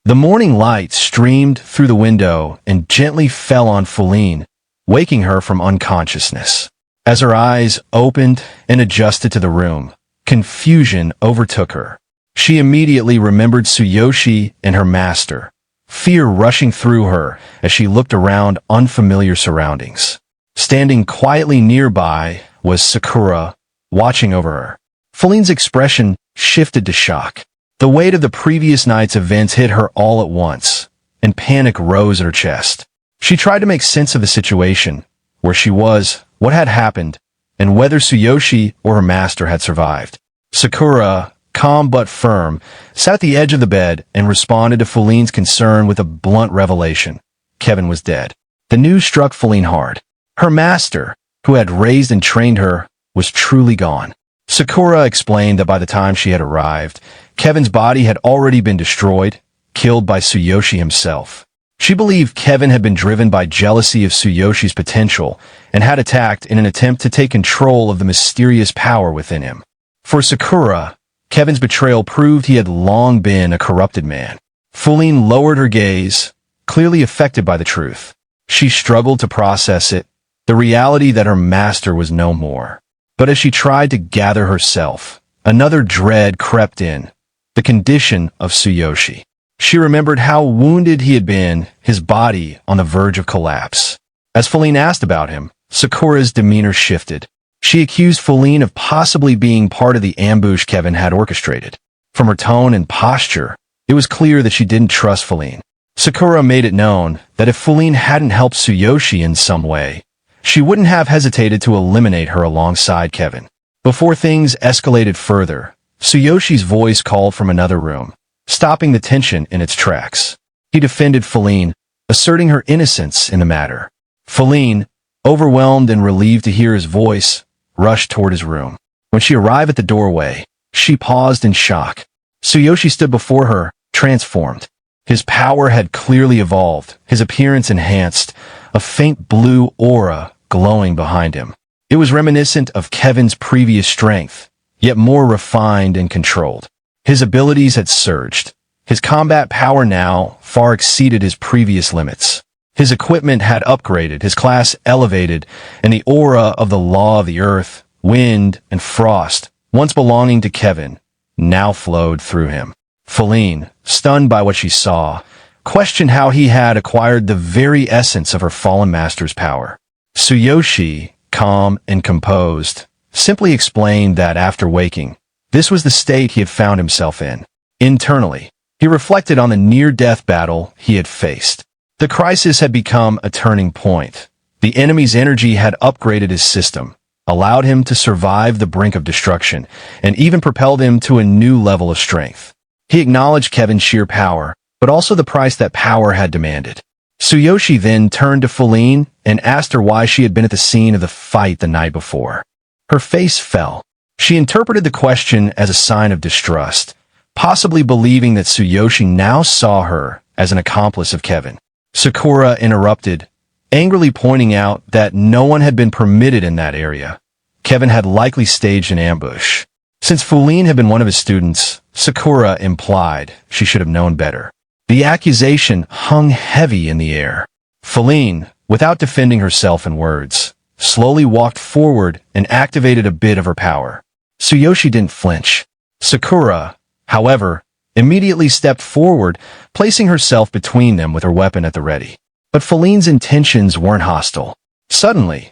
The morning light streamed through the window and gently fell on Feline, waking her from unconsciousness. As her eyes opened and adjusted to the room, confusion overtook her. She immediately remembered Tsuyoshi and her master, fear rushing through her as she looked around unfamiliar surroundings. Standing quietly nearby was Sakura, watching over her. Feline's expression shifted to shock. The weight of the previous night's events hit her all at once, and panic rose at her chest. She tried to make sense of the situation, where she was, what had happened, and whether Tsuyoshi or her master had survived. Sakura, calm but firm, sat at the edge of the bed and responded to Feline's concern with a blunt revelation. Kevin was dead. The news struck Feline hard. Her master, who had raised and trained her, was truly gone. Sakura explained that by the time she had arrived, Kevin's body had already been destroyed, killed by Tsuyoshi himself. She believed Kevin had been driven by jealousy of Tsuyoshi's potential and had attacked in an attempt to take control of the mysterious power within him. For Sakura, Kevin's betrayal proved he had long been a corrupted man. Feline lowered her gaze, clearly affected by the truth. She struggled to process it, the reality that her master was no more. But as she tried to gather herself, another dread crept in, the condition of Tsuyoshi. She remembered how wounded he had been, his body on the verge of collapse. As Feline asked about him, Sakura's demeanor shifted. She accused Feline of possibly being part of the ambush Kevin had orchestrated. From her tone and posture, it was clear that she didn't trust Feline. Sakura made it known that if Feline hadn't helped Tsuyoshi in some way, she wouldn't have hesitated to eliminate her alongside Kevin. Before things escalated further, Tsuyoshi's voice called from another room, stopping the tension in its tracks. He defended Feline, asserting her innocence in the matter. Feline, overwhelmed and relieved to hear his voice, rushed toward his room. When she arrived at the doorway, she paused in shock. Tsuyoshi stood before her, transformed. His power had clearly evolved, his appearance enhanced, a faint blue aura glowing behind him. It was reminiscent of Kevin's previous strength, yet more refined and controlled. His abilities had surged. His combat power now far exceeded his previous limits. His equipment had upgraded, his class elevated, and the aura of the law of the earth, wind, and frost, once belonging to Kevin, now flowed through him. Feline, stunned by what she saw, questioned how he had acquired the very essence of her fallen master's power. Tsuyoshi, calm and composed, simply explained that after waking, this was the state he had found himself in. Internally, he reflected on the near-death battle he had faced. The crisis had become a turning point. The enemy's energy had upgraded his system, allowed him to survive the brink of destruction, and even propelled him to a new level of strength. He acknowledged Kevin's sheer power, but also the price that power had demanded. Tsuyoshi then turned to Feline and asked her why she had been at the scene of the fight the night before. Her face fell. She interpreted the question as a sign of distrust, possibly believing that Tsuyoshi now saw her as an accomplice of Kevin. Sakura interrupted, angrily pointing out that no one had been permitted in that area. Kevin had likely staged an ambush. Since Feline had been one of his students, Sakura implied she should have known better. The accusation hung heavy in the air. Feline, without defending herself in words, slowly walked forward and activated a bit of her power. Tsuyoshi didn't flinch. Sakura, however, immediately stepped forward, placing herself between them with her weapon at the ready. But Feline's intentions weren't hostile. Suddenly,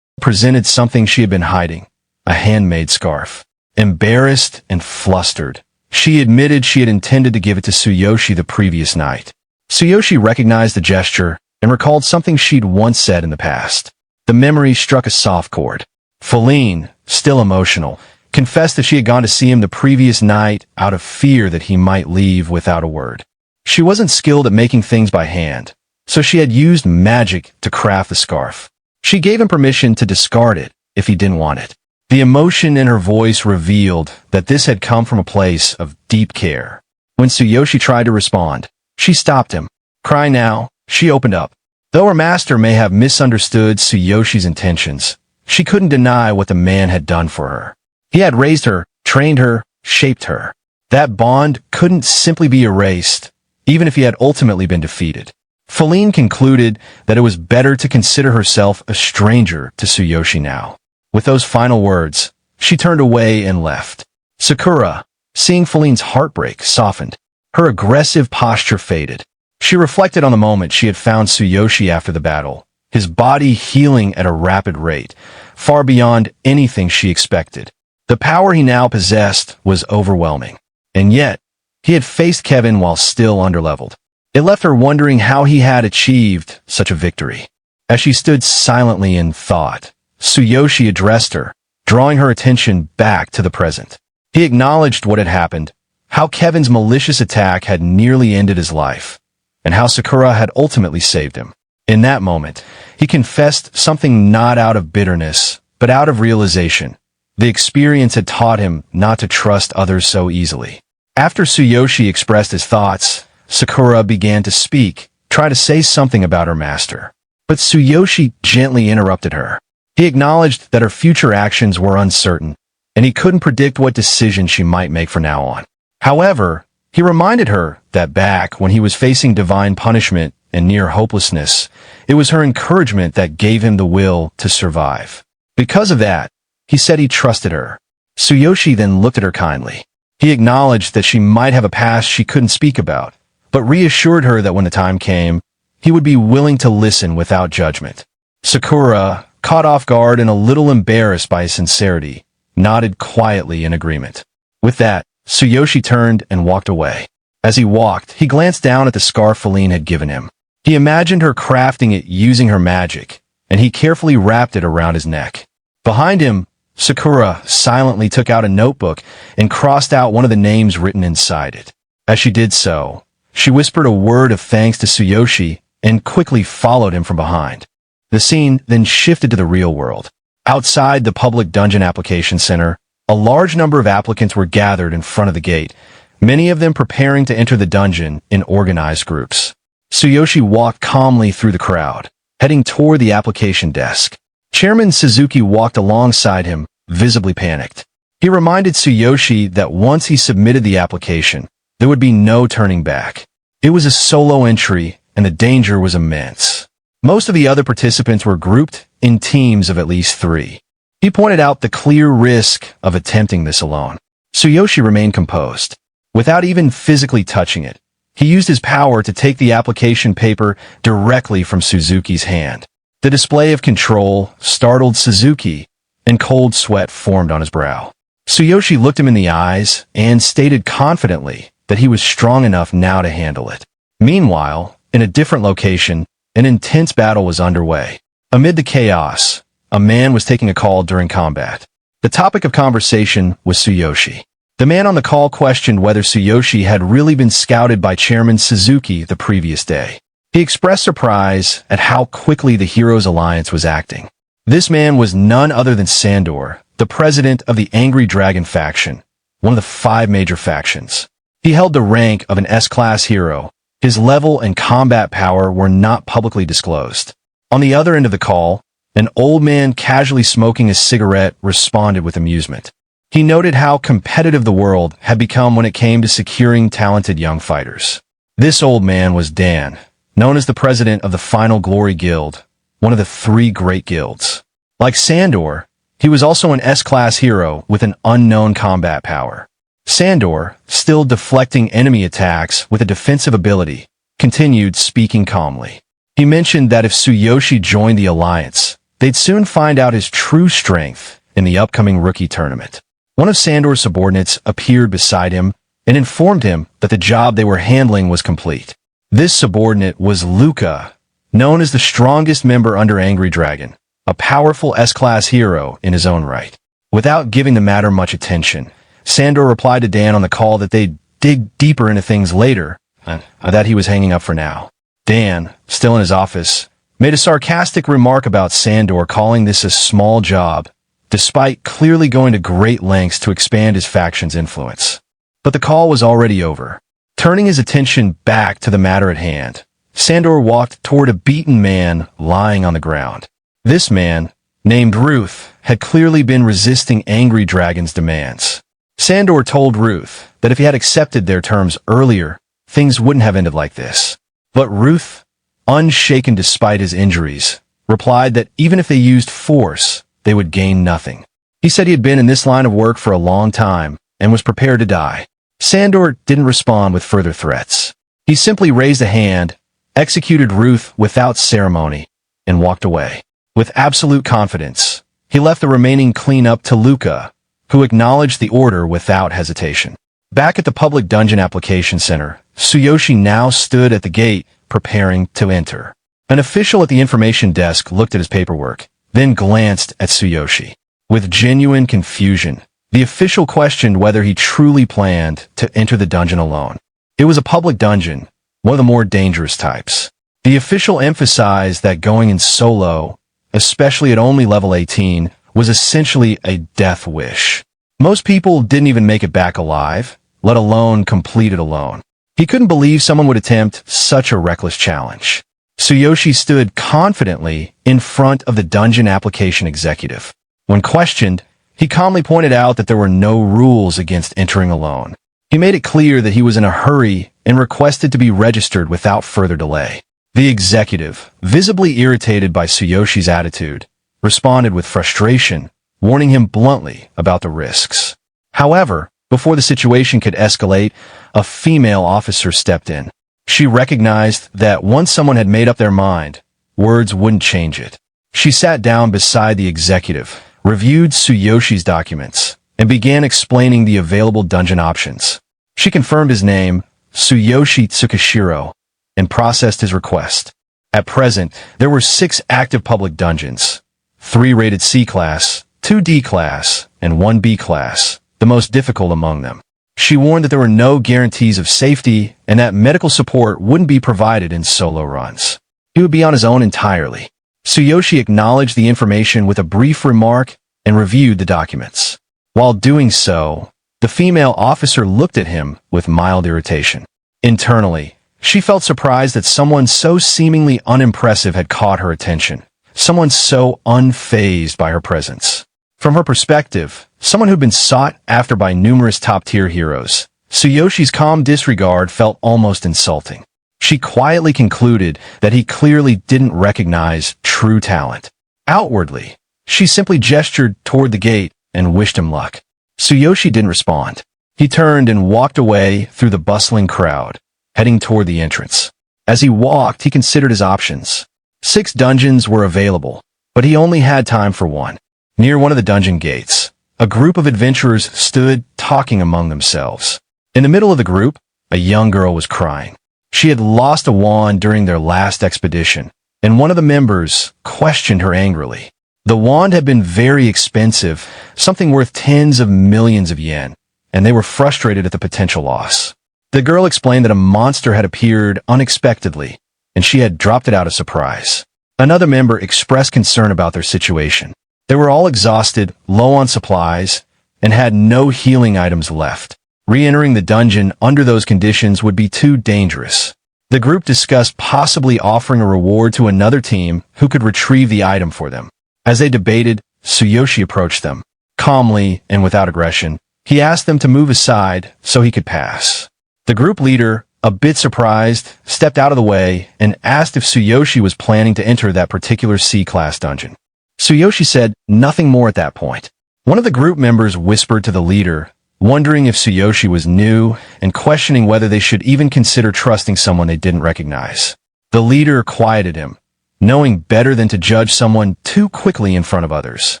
presented something she had been hiding, a handmade scarf. Embarrassed and flustered, she admitted she had intended to give it to Tsuyoshi the previous night. Tsuyoshi recognized the gesture and recalled something she'd once said in the past. The memory struck a soft chord. Feline, still emotional, confessed that she had gone to see him the previous night out of fear that he might leave without a word. She wasn't skilled at making things by hand, so she had used magic to craft the scarf. She gave him permission to discard it if he didn't want it. The emotion in her voice revealed that this had come from a place of deep care. When Tsuyoshi tried to respond, she stopped him. Crying now, she opened up. Though her master may have misunderstood Tsuyoshi's intentions, she couldn't deny what the man had done for her. He had raised her, trained her, shaped her. That bond couldn't simply be erased, even if he had ultimately been defeated. Feline concluded that it was better to consider herself a stranger to Tsuyoshi now. With those final words, she turned away and left. Sakura, Seeing Feline's heartbreak softened. Her aggressive posture faded. She reflected on the moment she had found Tsuyoshi after the battle, his body healing at a rapid rate, far beyond anything she expected. The power he now possessed was overwhelming. And yet, he had faced Kevin while still underleveled. It left her wondering how he had achieved such a victory. As she stood silently in thought, Tsuyoshi addressed her, drawing her attention back to the present. He acknowledged what had happened, how Kevin's malicious attack had nearly ended his life, and how Sakura had ultimately saved him. In that moment, he confessed something not out of bitterness, but out of realization. The experience had taught him not to trust others so easily. After Tsuyoshi expressed his thoughts, Sakura began to speak, try to say something about her master. But Tsuyoshi gently interrupted her. He acknowledged that her future actions were uncertain, and he couldn't predict what decision she might make from now on. However, he reminded her that back when he was facing divine punishment and near hopelessness, it was her encouragement that gave him the will to survive. Because of that, he said he trusted her. Tsuyoshi then looked at her kindly. He acknowledged that she might have a past she couldn't speak about, but reassured her that when the time came, he would be willing to listen without judgment. Sakura, caught off guard and a little embarrassed by his sincerity, nodded quietly in agreement. With that, Tsuyoshi turned and walked away. As he walked, he glanced down at the scarf Feline had given him. He imagined her crafting it using her magic, and he carefully wrapped it around his neck. Behind him, Sakura silently took out a notebook and crossed out one of the names written inside it. As she did so, she whispered a word of thanks to Tsuyoshi and quickly followed him from behind. The scene then shifted to the real world. Outside the public dungeon application center, a large number of applicants were gathered in front of the gate, many of them preparing to enter the dungeon in organized groups. Tsuyoshi walked calmly through the crowd, heading toward the application desk. Chairman Suzuki walked alongside him, visibly panicked. He reminded Tsuyoshi that once he submitted the application, there would be no turning back. It was a solo entry, and the danger was immense. Most of the other participants were grouped in teams of at least 3. He pointed out the clear risk of attempting this alone. Tsuyoshi remained composed. Without even physically touching it, he used his power to take the application paper directly from Suzuki's hand. The display of control startled Suzuki, and cold sweat formed on his brow. Tsuyoshi looked him in the eyes and stated confidently that he was strong enough now to handle it. Meanwhile, in a different location, an intense battle was underway. Amid the chaos, a man was taking a call during combat. The topic of conversation was Tsuyoshi. The man on the call questioned whether Tsuyoshi had really been scouted by Chairman Suzuki the previous day. He expressed surprise at how quickly the Heroes Alliance was acting. This man was none other than Sandor, the president of the Angry Dragon faction, one of the 5 major factions. He held the rank of an S-class hero. His level and combat power were not publicly disclosed. On the other end of the call, an old man casually smoking a cigarette responded with amusement. He noted how competitive the world had become when it came to securing talented young fighters. This old man was Dan, known as the president of the Final Glory Guild, one of the 3 great guilds. Like Sandor, he was also an S-class hero with an unknown combat power. Sandor, still deflecting enemy attacks with a defensive ability, continued speaking calmly. He mentioned that if Tsuyoshi joined the alliance, they'd soon find out his true strength in the upcoming rookie tournament. One of Sandor's subordinates appeared beside him and informed him that the job they were handling was complete. This subordinate was Luca, known as the strongest member under Angry Dragon, a powerful S-class hero in his own right. Without giving the matter much attention, Sandor replied to Dan on the call that they'd dig deeper into things later, that he was hanging up for now. Dan, still in his office, made a sarcastic remark about Sandor calling this a small job, despite clearly going to great lengths to expand his faction's influence. But the call was already over. Turning his attention back to the matter at hand, Sandor walked toward a beaten man lying on the ground. This man, named Ruth, had clearly been resisting Angry Dragon's demands. Sandor told Ruth that if he had accepted their terms earlier, things wouldn't have ended like this. But Ruth, unshaken despite his injuries, replied that even if they used force, they would gain nothing. He said he had been in this line of work for a long time, and was prepared to die. Sandor didn't respond with further threats. He simply raised a hand, executed Ruth without ceremony, and walked away. With absolute confidence, he left the remaining cleanup to Luca, who acknowledged the order without hesitation. Back at the public dungeon application center, Tsuyoshi now stood at the gate, preparing to enter. An official at the information desk looked at his paperwork, then glanced at Tsuyoshi. With genuine confusion, the official questioned whether he truly planned to enter the dungeon alone. It was a public dungeon, one of the more dangerous types. The official emphasized that going in solo, especially at only level 18, was essentially a death wish. Most people didn't even make it back alive, let alone complete it alone. He couldn't believe someone would attempt such a reckless challenge. Tsuyoshi stood confidently in front of the dungeon application executive. When questioned, he calmly pointed out that there were no rules against entering alone. He made it clear that he was in a hurry and requested to be registered without further delay. The executive, visibly irritated by Tsuyoshi's attitude, responded with frustration, warning him bluntly about the risks. However, before the situation could escalate, a female officer stepped in. She recognized that once someone had made up their mind, words wouldn't change it. She sat down beside the executive, reviewed Tsuyoshi's documents, and began explaining the available dungeon options. She confirmed his name, Tsuyoshi Tsukishiro, and processed his request. At present, there were 6 active public dungeons, 3 rated C class, 2 D class, and 1 B class, the most difficult among them. She warned that there were no guarantees of safety and that medical support wouldn't be provided in solo runs. He would be on his own entirely. Tsuyoshi acknowledged the information with a brief remark and reviewed the documents. While doing so, the female officer looked at him with mild irritation. Internally, she felt surprised that someone so seemingly unimpressive had caught her attention, someone so unfazed by her presence. From her perspective, someone who'd been sought after by numerous top-tier heroes, Tsuyoshi's calm disregard felt almost insulting. She quietly concluded that he clearly didn't recognize true talent. Outwardly, she simply gestured toward the gate and wished him luck. Tsuyoshi didn't respond. He turned and walked away through the bustling crowd, heading toward the entrance. As he walked, he considered his options. 6 dungeons were available, but he only had time for one. Near one of the dungeon gates, a group of adventurers stood talking among themselves. In the middle of the group, a young girl was crying. She had lost a wand during their last expedition, and one of the members questioned her angrily. The wand had been very expensive, something worth tens of millions of yen, and they were frustrated at the potential loss. The girl explained that a monster had appeared unexpectedly, and she had dropped it out of surprise. Another member expressed concern about their situation. They were all exhausted, low on supplies, and had no healing items left. Re-entering the dungeon under those conditions would be too dangerous. The group discussed possibly offering a reward to another team who could retrieve the item for them. As they debated, Tsuyoshi approached them. Calmly and without aggression, he asked them to move aside so he could pass. The group leader, a bit surprised, stepped out of the way and asked if Tsuyoshi was planning to enter that particular C-class dungeon. Tsuyoshi said nothing more at that point. One of the group members whispered to the leader, wondering if Tsuyoshi was new and questioning whether they should even consider trusting someone they didn't recognize. The leader quieted him, knowing better than to judge someone too quickly in front of others.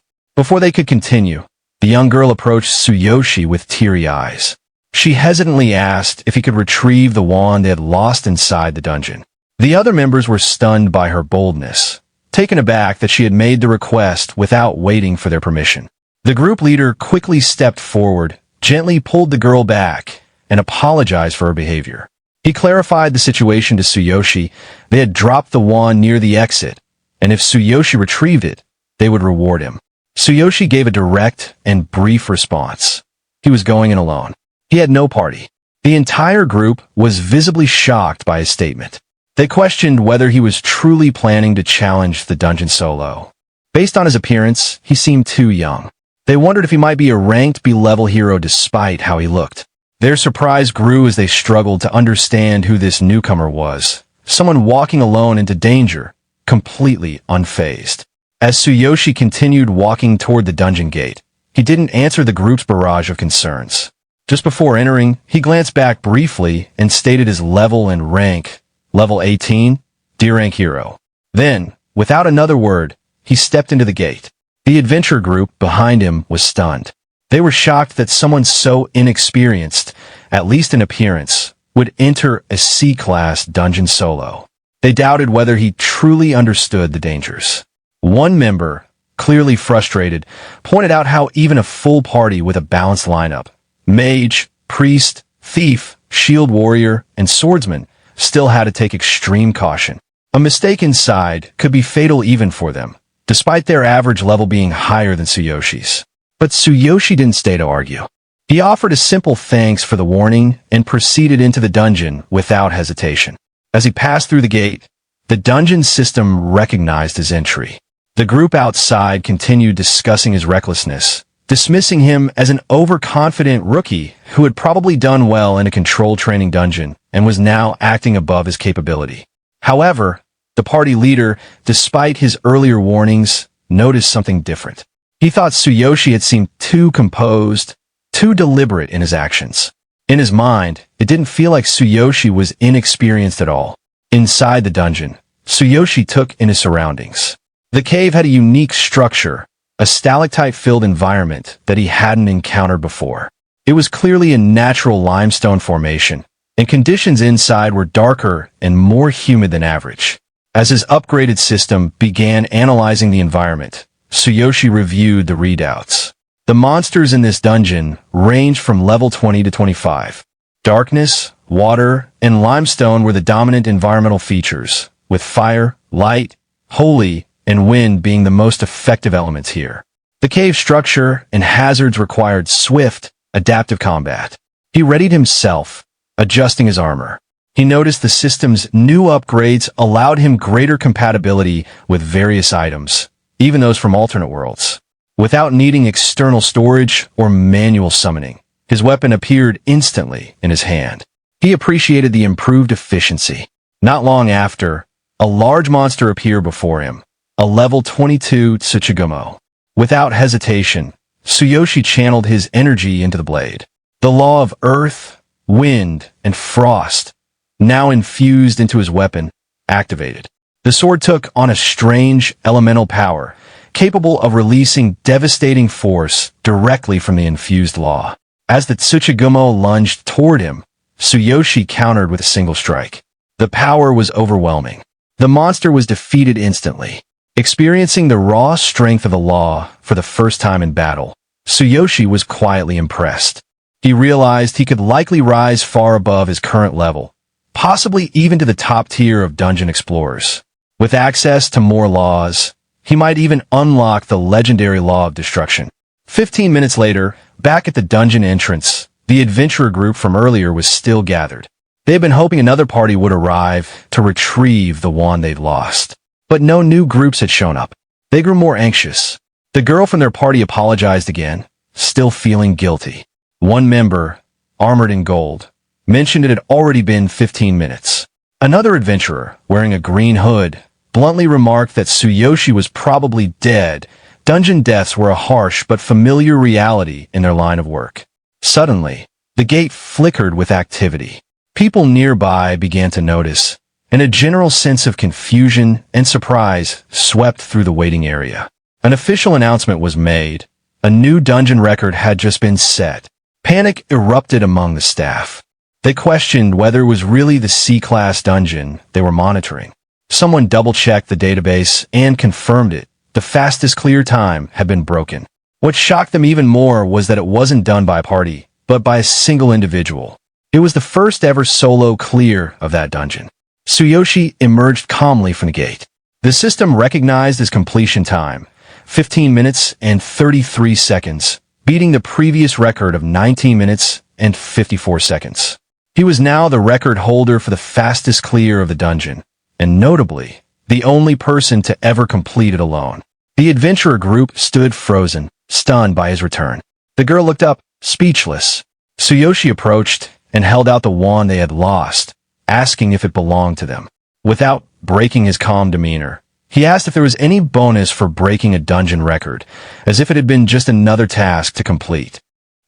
Before they could continue, the young girl approached Tsuyoshi with teary eyes. She hesitantly asked if he could retrieve the wand they had lost inside the dungeon. The other members were stunned by her boldness, taken aback that she had made the request without waiting for their permission. The group leader quickly stepped forward, gently pulled the girl back, and apologized for her behavior. He clarified the situation to Tsuyoshi. They had dropped the wand near the exit, and if Tsuyoshi retrieved it, they would reward him. Tsuyoshi gave a direct and brief response. He was going in alone. He had no party. The entire group was visibly shocked by his statement. They questioned whether he was truly planning to challenge the dungeon solo. Based on his appearance, he seemed too young. They wondered if he might be a ranked B-level hero despite how he looked. Their surprise grew as they struggled to understand who this newcomer was, someone walking alone into danger, completely unfazed. As Tsuyoshi continued walking toward the dungeon gate, he didn't answer the group's barrage of concerns. Just before entering, he glanced back briefly and stated his level and rank. Level 18, D-rank hero. Then, without another word, he stepped into the gate. The adventure group behind him was stunned. They were shocked that someone so inexperienced, at least in appearance, would enter a C-class dungeon solo. They doubted whether he truly understood the dangers. One member, clearly frustrated, pointed out how even a full party with a balanced lineup, mage, priest, thief, shield warrior, and swordsman, still had to take extreme caution. A mistake inside could be fatal even for them, despite their average level being higher than Tsuyoshi's. But Tsuyoshi didn't stay to argue. He offered a simple thanks for the warning and proceeded into the dungeon without hesitation. As he passed through the gate, the dungeon system recognized his entry. The group outside continued discussing his recklessness, dismissing him as an overconfident rookie who had probably done well in a controlled training dungeon and was now acting above his capability. However, the party leader, despite his earlier warnings, noticed something different. He thought Tsuyoshi had seemed too composed, too deliberate in his actions. In his mind, it didn't feel like Tsuyoshi was inexperienced at all. Inside the dungeon, Tsuyoshi took in his surroundings. The cave had a unique structure, a stalactite-filled environment that he hadn't encountered before. It was clearly a natural limestone formation, and conditions inside were darker and more humid than average. As his upgraded system began analyzing the environment, Tsuyoshi reviewed the readouts. The monsters in this dungeon ranged from level 20 to 25. Darkness, water, and limestone were the dominant environmental features, with fire, light, holy, and wind being the most effective elements here. The cave structure and hazards required swift, adaptive combat. He readied himself, adjusting his armor. He noticed the system's new upgrades allowed him greater compatibility with various items, even those from alternate worlds. Without needing external storage or manual summoning, his weapon appeared instantly in his hand. He appreciated the improved efficiency. Not long after, a large monster appeared before him, a level 22 Tsuchigumo. Without hesitation, Tsuyoshi channeled his energy into the blade. The law of earth, wind, and frost, now infused into his weapon, activated. The sword took on a strange elemental power, capable of releasing devastating force directly from the infused law. As the Tsuchigumo lunged toward him, Tsuyoshi countered with a single strike. The power was overwhelming. The monster was defeated instantly. Experiencing the raw strength of the law for the first time in battle, Tsuyoshi was quietly impressed. He realized he could likely rise far above his current level, possibly even to the top tier of dungeon explorers. With access to more laws, he might even unlock the legendary law of destruction. 15 minutes later, back at the dungeon entrance, the adventurer group from earlier was still gathered. They had been hoping another party would arrive to retrieve the wand they'd lost. But no new groups had shown up. They grew more anxious. The girl from their party apologized again, still feeling guilty. One member, armored in gold, mentioned it had already been 15 minutes. Another adventurer, wearing a green hood, bluntly remarked that Tsuyoshi was probably dead. Dungeon deaths were a harsh but familiar reality in their line of work. Suddenly, the gate flickered with activity. People nearby began to notice, and a general sense of confusion and surprise swept through the waiting area. An official announcement was made. A new dungeon record had just been set. Panic erupted among the staff. They questioned whether it was really the C-class dungeon they were monitoring. Someone double-checked the database and confirmed it. The fastest clear time had been broken. What shocked them even more was that it wasn't done by a party, but by a single individual. It was the first ever solo clear of that dungeon. Tsuyoshi emerged calmly from the gate. The system recognized his completion time, 15 minutes and 33 seconds, beating the previous record of 19 minutes and 54 seconds. He was now the record holder for the fastest clear of the dungeon, and notably, the only person to ever complete it alone. The adventurer group stood frozen, stunned by his return. The girl looked up, speechless. Tsuyoshi approached and held out the wand they had lost, asking if it belonged to them. Without breaking his calm demeanor, he asked if there was any bonus for breaking a dungeon record, as if it had been just another task to complete.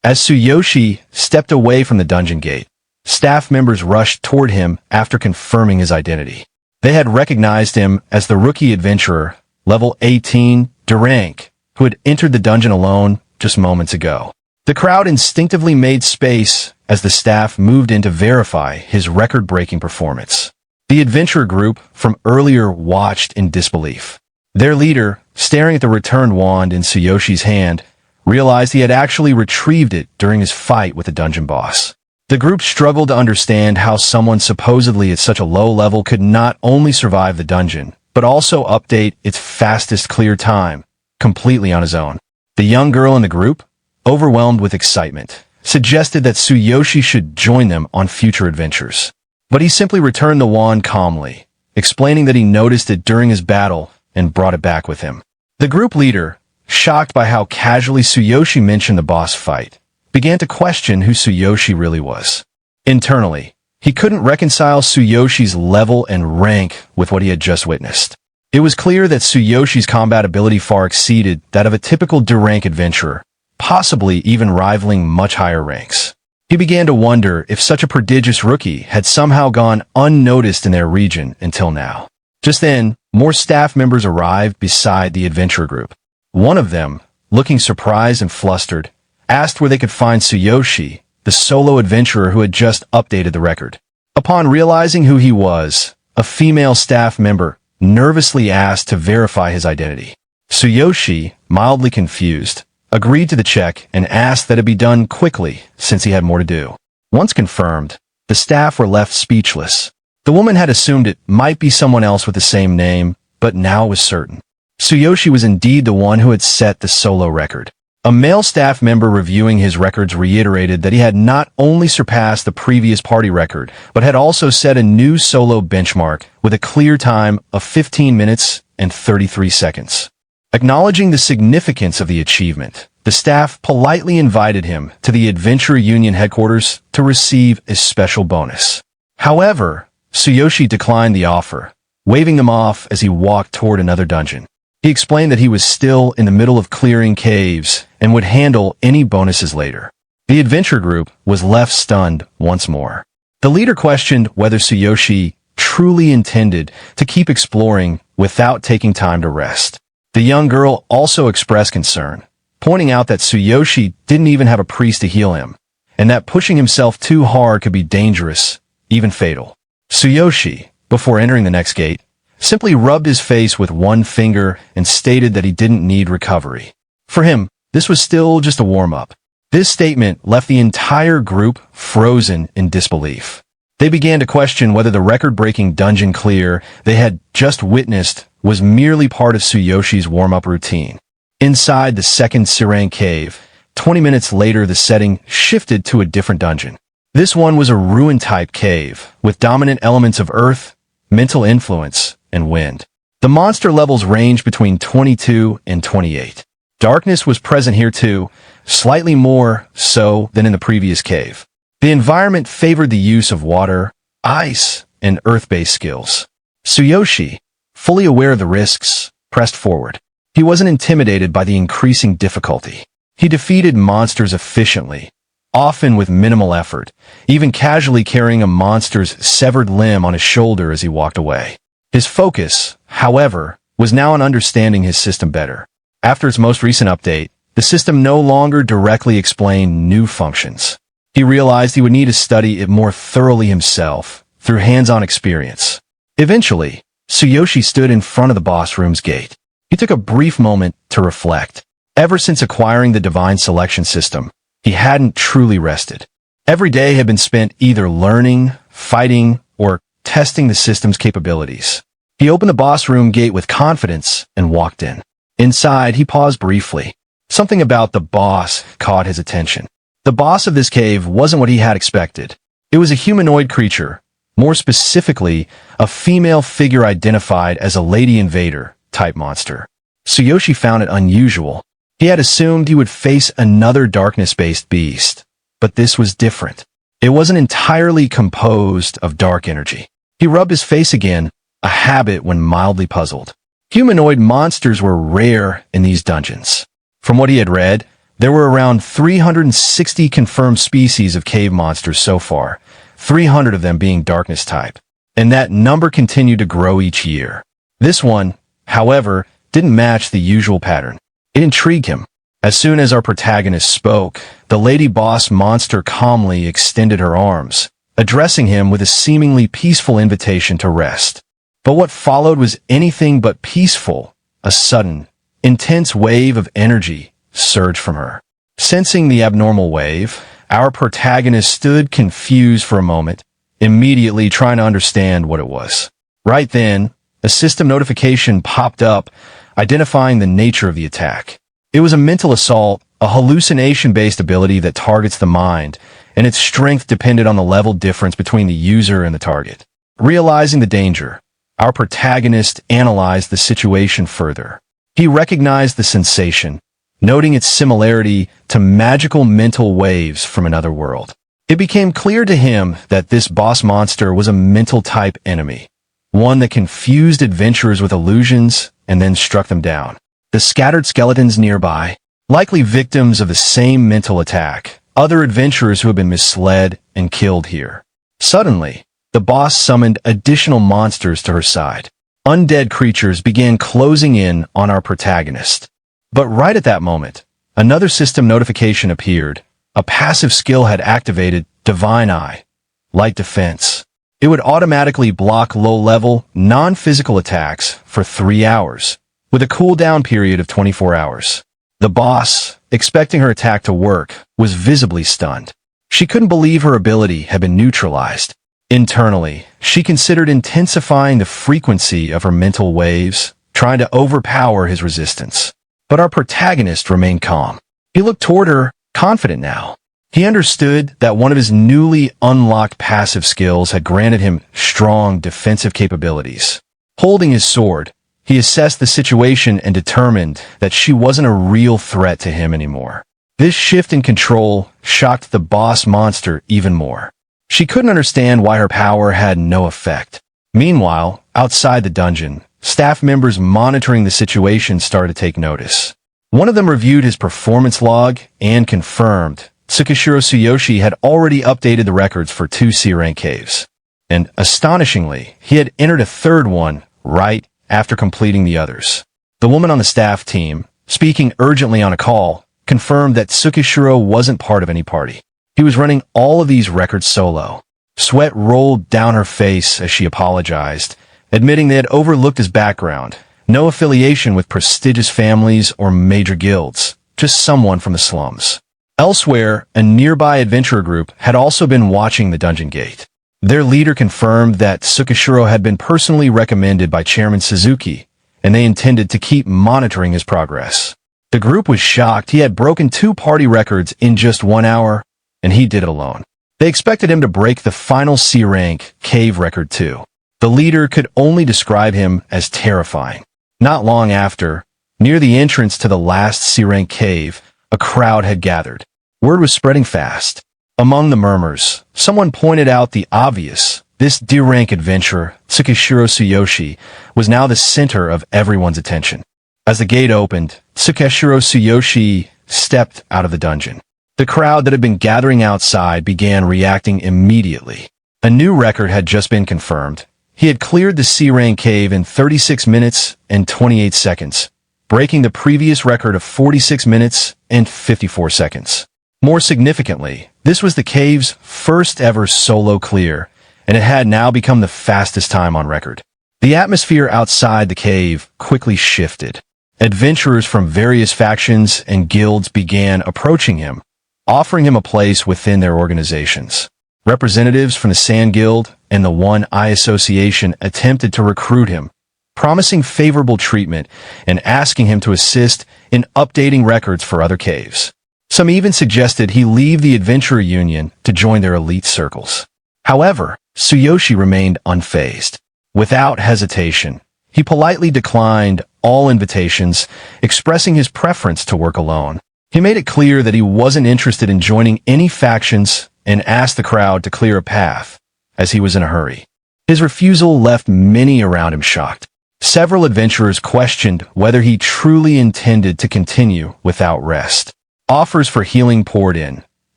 As Tsuyoshi stepped away from the dungeon gate, staff members rushed toward him after confirming his identity. They had recognized him as the rookie adventurer, level 18, rank, who had entered the dungeon alone just moments ago. The crowd instinctively made space as the staff moved in to verify his record-breaking performance. The adventurer group from earlier watched in disbelief. Their leader, staring at the returned wand in Tsuyoshi's hand, realized he had actually retrieved it during his fight with the dungeon boss. The group struggled to understand how someone supposedly at such a low level could not only survive the dungeon, but also update its fastest clear time, completely on his own. The young girl in the group, overwhelmed with excitement, suggested that Tsuyoshi should join them on future adventures. But he simply returned the wand calmly, explaining that he noticed it during his battle and brought it back with him. The group leader, shocked by how casually Tsuyoshi mentioned the boss fight, began to question who Tsuyoshi really was. Internally, he couldn't reconcile Tsuyoshi's level and rank with what he had just witnessed. It was clear that Tsuyoshi's combat ability far exceeded that of a typical D-rank adventurer, possibly even rivaling much higher ranks. He began to wonder if such a prodigious rookie had somehow gone unnoticed in their region until now. Just then, more staff members arrived beside the adventurer group. One of them, looking surprised and flustered, asked where they could find Tsuyoshi, the solo adventurer who had just updated the record. Upon realizing who he was, a female staff member nervously asked to verify his identity. Tsuyoshi, mildly confused, agreed to the check and asked that it be done quickly since he had more to do. Once confirmed, the staff were left speechless. The woman had assumed it might be someone else with the same name, but now it was certain. Tsuyoshi was indeed the one who had set the solo record. A male staff member reviewing his records reiterated that he had not only surpassed the previous party record, but had also set a new solo benchmark with a clear time of 15 minutes and 33 seconds. Acknowledging the significance of the achievement, the staff politely invited him to the Adventure Union headquarters to receive a special bonus. However, Tsuyoshi declined the offer, waving them off as he walked toward another dungeon. He explained that he was still in the middle of clearing caves and would handle any bonuses later. The adventure group was left stunned once more. The leader questioned whether Tsuyoshi truly intended to keep exploring without taking time to rest. The young girl also expressed concern, pointing out that Tsuyoshi didn't even have a priest to heal him, and that pushing himself too hard could be dangerous, even fatal. Tsuyoshi, before entering the next gate, simply rubbed his face with one finger and stated that he didn't need recovery. For him, this was still just a warm-up. This statement left the entire group frozen in disbelief. They began to question whether the record-breaking dungeon clear they had just witnessed was merely part of Tsuyoshi's warm-up routine. Inside the second Sirang cave, 20 minutes later the setting shifted to a different dungeon. This one was a ruin-type cave, with dominant elements of earth, mental influence, and wind. The monster levels ranged between 22 and 28. Darkness was present here too, slightly more so than in the previous cave. The environment favored the use of water, ice, and earth-based skills. Tsuyoshi, fully aware of the risks, pressed forward. He wasn't intimidated by the increasing difficulty. He defeated monsters efficiently, often with minimal effort, even casually carrying a monster's severed limb on his shoulder as he walked away. His focus, however, was now on understanding his system better. After its most recent update, the system no longer directly explained new functions. He realized he would need to study it more thoroughly himself, through hands-on experience. Eventually, Tsuyoshi stood in front of the boss room's gate. He took a brief moment to reflect. Ever since acquiring the divine selection system, he hadn't truly rested. Every day had been spent either learning, fighting, or testing the system's capabilities. He opened the boss room gate with confidence and walked in. Inside, he paused briefly. Something about the boss caught his attention. The boss of this cave wasn't what he had expected. It was a humanoid creature, more specifically, a female figure identified as a lady invader type monster. Tsuyoshi found it unusual. He had assumed he would face another darkness-based beast, but this was different. It wasn't entirely composed of dark energy. He rubbed his face again, a habit when mildly puzzled. Humanoid monsters were rare in these dungeons. From what he had read, There were around 360 confirmed species of cave monsters so far, 300 of them being darkness type, and that number continued to grow each year. This one, however, didn't match the usual pattern. It intrigued him. As soon as our protagonist spoke, the lady boss monster calmly extended her arms, addressing him with a seemingly peaceful invitation to rest. But what followed was anything but peaceful. A sudden, intense wave of energy surged from her. Sensing the abnormal wave, our protagonist stood confused for a moment, immediately trying to understand what it was. Right then, a system notification popped up, identifying the nature of the attack. It was a mental assault, a hallucination-based ability that targets the mind, and its strength depended on the level difference between the user and the target. Realizing the danger, our protagonist analyzed the situation further. He recognized the sensation, noting its similarity to magical mental waves from another world. It became clear to him that this boss monster was a mental-type enemy, one that confused adventurers with illusions and then struck them down. The scattered skeletons nearby, likely victims of the same mental attack, other adventurers who had been misled and killed here. Suddenly, the boss summoned additional monsters to her side. Undead creatures began closing in on our protagonist. But right at that moment, another system notification appeared. A passive skill had activated, Divine Eye, Light Defense. It would automatically block low-level, non-physical attacks for 3 hours, with a cooldown period of 24 hours. The boss, expecting her attack to work, was visibly stunned. She couldn't believe her ability had been neutralized. Internally, she considered intensifying the frequency of her mental waves, trying to overpower his resistance. But our protagonist remained calm. He looked toward her, confident now. He understood that one of his newly unlocked passive skills had granted him strong defensive capabilities. Holding his sword, he assessed the situation and determined that she wasn't a real threat to him anymore. This shift in control shocked the boss monster even more. She couldn't understand why her power had no effect. Meanwhile, outside the dungeon, staff members monitoring the situation started to take notice. One of them reviewed his performance log and confirmed Tsuyoshi had already updated the records for 2 C-rank caves. And astonishingly, he had entered a third one right after completing the others. The woman on the staff team, speaking urgently on a call, confirmed that Tsuyoshi wasn't part of any party. He was running all of these records solo. Sweat rolled down her face as she apologized, admitting they had overlooked his background. No affiliation with prestigious families or major guilds, just someone from the slums. Elsewhere, a nearby adventurer group had also been watching the dungeon gate. Their leader confirmed that Tsuyoshi had been personally recommended by Chairman Suzuki, and they intended to keep monitoring his progress. The group was shocked he had broken 2 party records in just 1 hour, and he did it alone. They expected him to break the final C-rank cave record too. The leader could only describe him as terrifying. Not long after, near the entrance to the last C-rank cave, a crowd had gathered. Word was spreading fast. Among the murmurs, someone pointed out the obvious. This D-rank adventurer, Tsuyoshi, was now the center of everyone's attention. As the gate opened, Tsuyoshi stepped out of the dungeon. The crowd that had been gathering outside began reacting immediately. A new record had just been confirmed. He had cleared the C-rank cave in 36 minutes and 28 seconds, breaking the previous record of 46 minutes and 54 seconds. More significantly, this was the cave's first ever solo clear, and it had now become the fastest time on record. The atmosphere outside the cave quickly shifted. Adventurers from various factions and guilds began approaching him, offering him a place within their organizations. Representatives from the Sand Guild and the One Eye Association attempted to recruit him, promising favorable treatment and asking him to assist in updating records for other caves. Some even suggested he leave the Adventurer Union to join their elite circles. However, Tsuyoshi remained unfazed. Without hesitation, he politely declined all invitations, expressing his preference to work alone. He made it clear that he wasn't interested in joining any factions and asked the crowd to clear a path, as he was in a hurry. His refusal left many around him shocked. Several adventurers questioned whether he truly intended to continue without rest. Offers for healing poured in.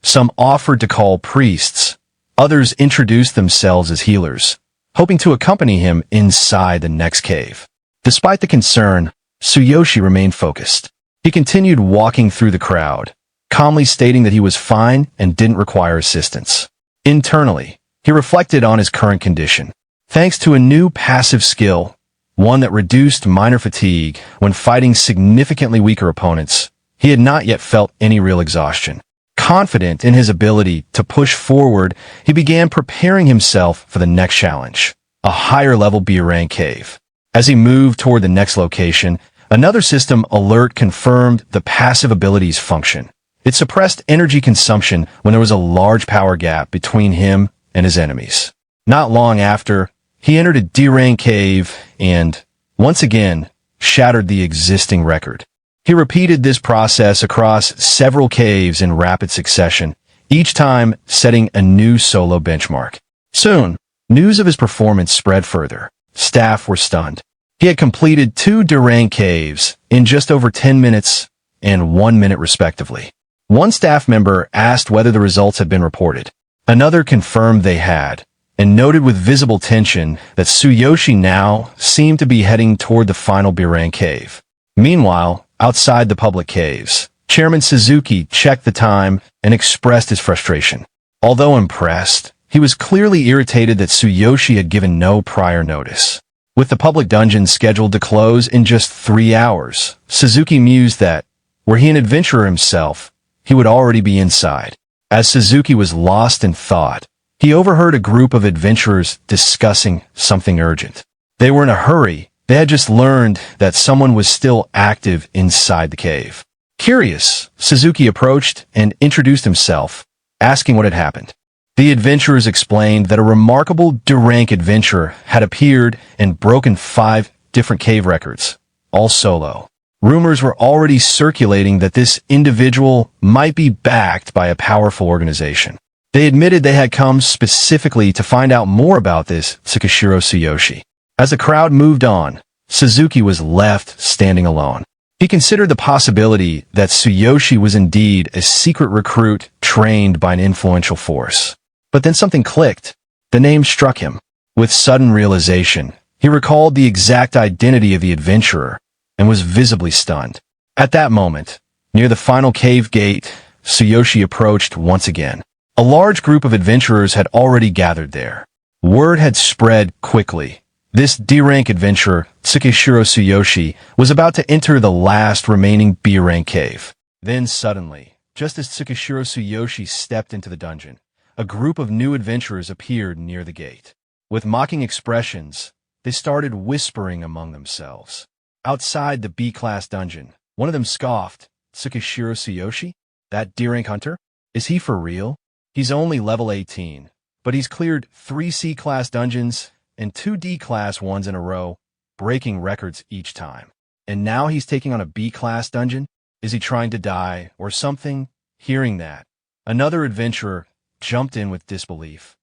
Some offered to call priests. Others introduced themselves as healers, hoping to accompany him inside the next cave. Despite the concern, Tsuyoshi remained focused. He continued walking through the crowd, calmly stating that he was fine and didn't require assistance. Internally, he reflected on his current condition. Thanks to a new passive skill, one that reduced minor fatigue when fighting significantly weaker opponents, he had not yet felt any real exhaustion. Confident in his ability to push forward, he began preparing himself for the next challenge, a higher-level B-rank cave. As he moved toward the next location, another system alert confirmed the passive ability's function. It suppressed energy consumption when there was a large power gap between him and his enemies. Not long after, he entered a D-rank cave and, once again, shattered the existing record. He repeated this process across several caves in rapid succession, each time setting a new solo benchmark. Soon, news of his performance spread further. Staff were stunned. He had completed 2 D-rank caves in just over 10 minutes and 1 minute respectively. One staff member asked whether the results had been reported. Another confirmed they had, and noted with visible tension that Tsuyoshi now seemed to be heading toward the final B-rank cave. Meanwhile, outside the public caves, Chairman Suzuki checked the time and expressed his frustration. Although impressed, he was clearly irritated that Tsuyoshi had given no prior notice. With the public dungeon scheduled to close in just 3 hours, Suzuki mused that, were he an adventurer himself, he would already be inside. As Suzuki was lost in thought, he overheard a group of adventurers discussing something urgent. They were in a hurry. They had just learned that someone was still active inside the cave. Curious, Suzuki approached and introduced himself, asking what had happened. The adventurers explained that a remarkable D-rank adventurer had appeared and broken 5 different cave records, all solo. Rumors were already circulating that this individual might be backed by a powerful organization. They admitted they had come specifically to find out more about this Tsuyoshi. As the crowd moved on, Suzuki was left standing alone. He considered the possibility that Tsuyoshi was indeed a secret recruit trained by an influential force. But then something clicked. The name struck him. With sudden realization, he recalled the exact identity of the adventurer and was visibly stunned. At that moment, near the final cave gate, Tsuyoshi approached once again. A large group of adventurers had already gathered there. Word had spread quickly. This D-rank adventurer, Tsuyoshi, was about to enter the last remaining B-rank cave. Then suddenly, just as Tsuyoshi stepped into the dungeon, a group of new adventurers appeared near the gate. With mocking expressions, they started whispering among themselves. Outside the B-class dungeon, one of them scoffed, Tsuyoshi? That D-rank hunter? Is he for real? He's only level 18, but he's cleared 3 C-class dungeons and 2 D-class ones in a row, breaking records each time. And now he's taking on a B-class dungeon? Is he trying to die or something? Hearing that, another adventurer jumped in with disbelief.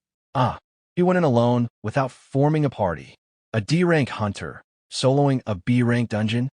He went in alone without forming a party. A D-rank hunter, soloing a B-rank dungeon?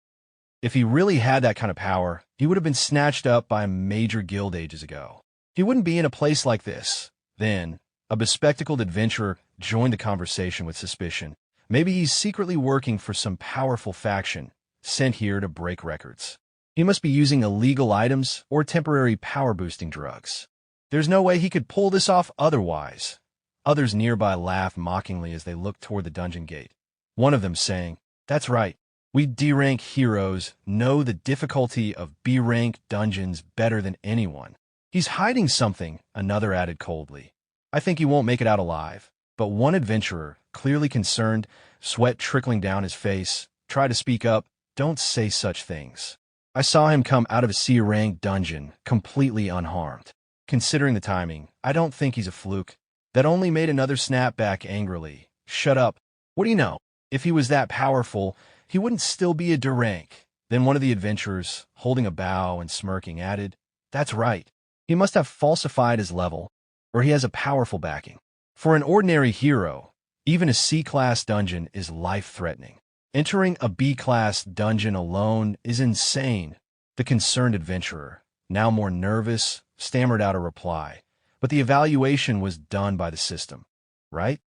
If he really had that kind of power, he would have been snatched up by a major guild ages ago. He wouldn't be in a place like this. Then, a bespectacled adventurer joined the conversation with suspicion. Maybe he's secretly working for some powerful faction, sent here to break records. He must be using illegal items or temporary power-boosting drugs. There's no way he could pull this off otherwise. Others nearby laughed mockingly as they looked toward the dungeon gate. One of them saying, "That's right. We D-rank heroes know the difficulty of B-rank dungeons better than anyone." "He's hiding something," another added coldly. "I think he won't make it out alive." But one adventurer, clearly concerned, sweat trickling down his face, tried to speak up. "Don't say such things. I saw him come out of a C-rank dungeon, completely unharmed. Considering the timing, I don't think he's a fluke." That only made another snap back angrily. "Shut up. What do you know? If he was that powerful, he wouldn't still be a D-rank." Then one of the adventurers, holding a bow and smirking, added, "That's right. He must have falsified his level, or he has a powerful backing. For an ordinary hero, even a C-class dungeon is life-threatening. Entering a B-class dungeon alone is insane." The concerned adventurer, now more nervous, stammered out a reply. But the evaluation was done by the system, right?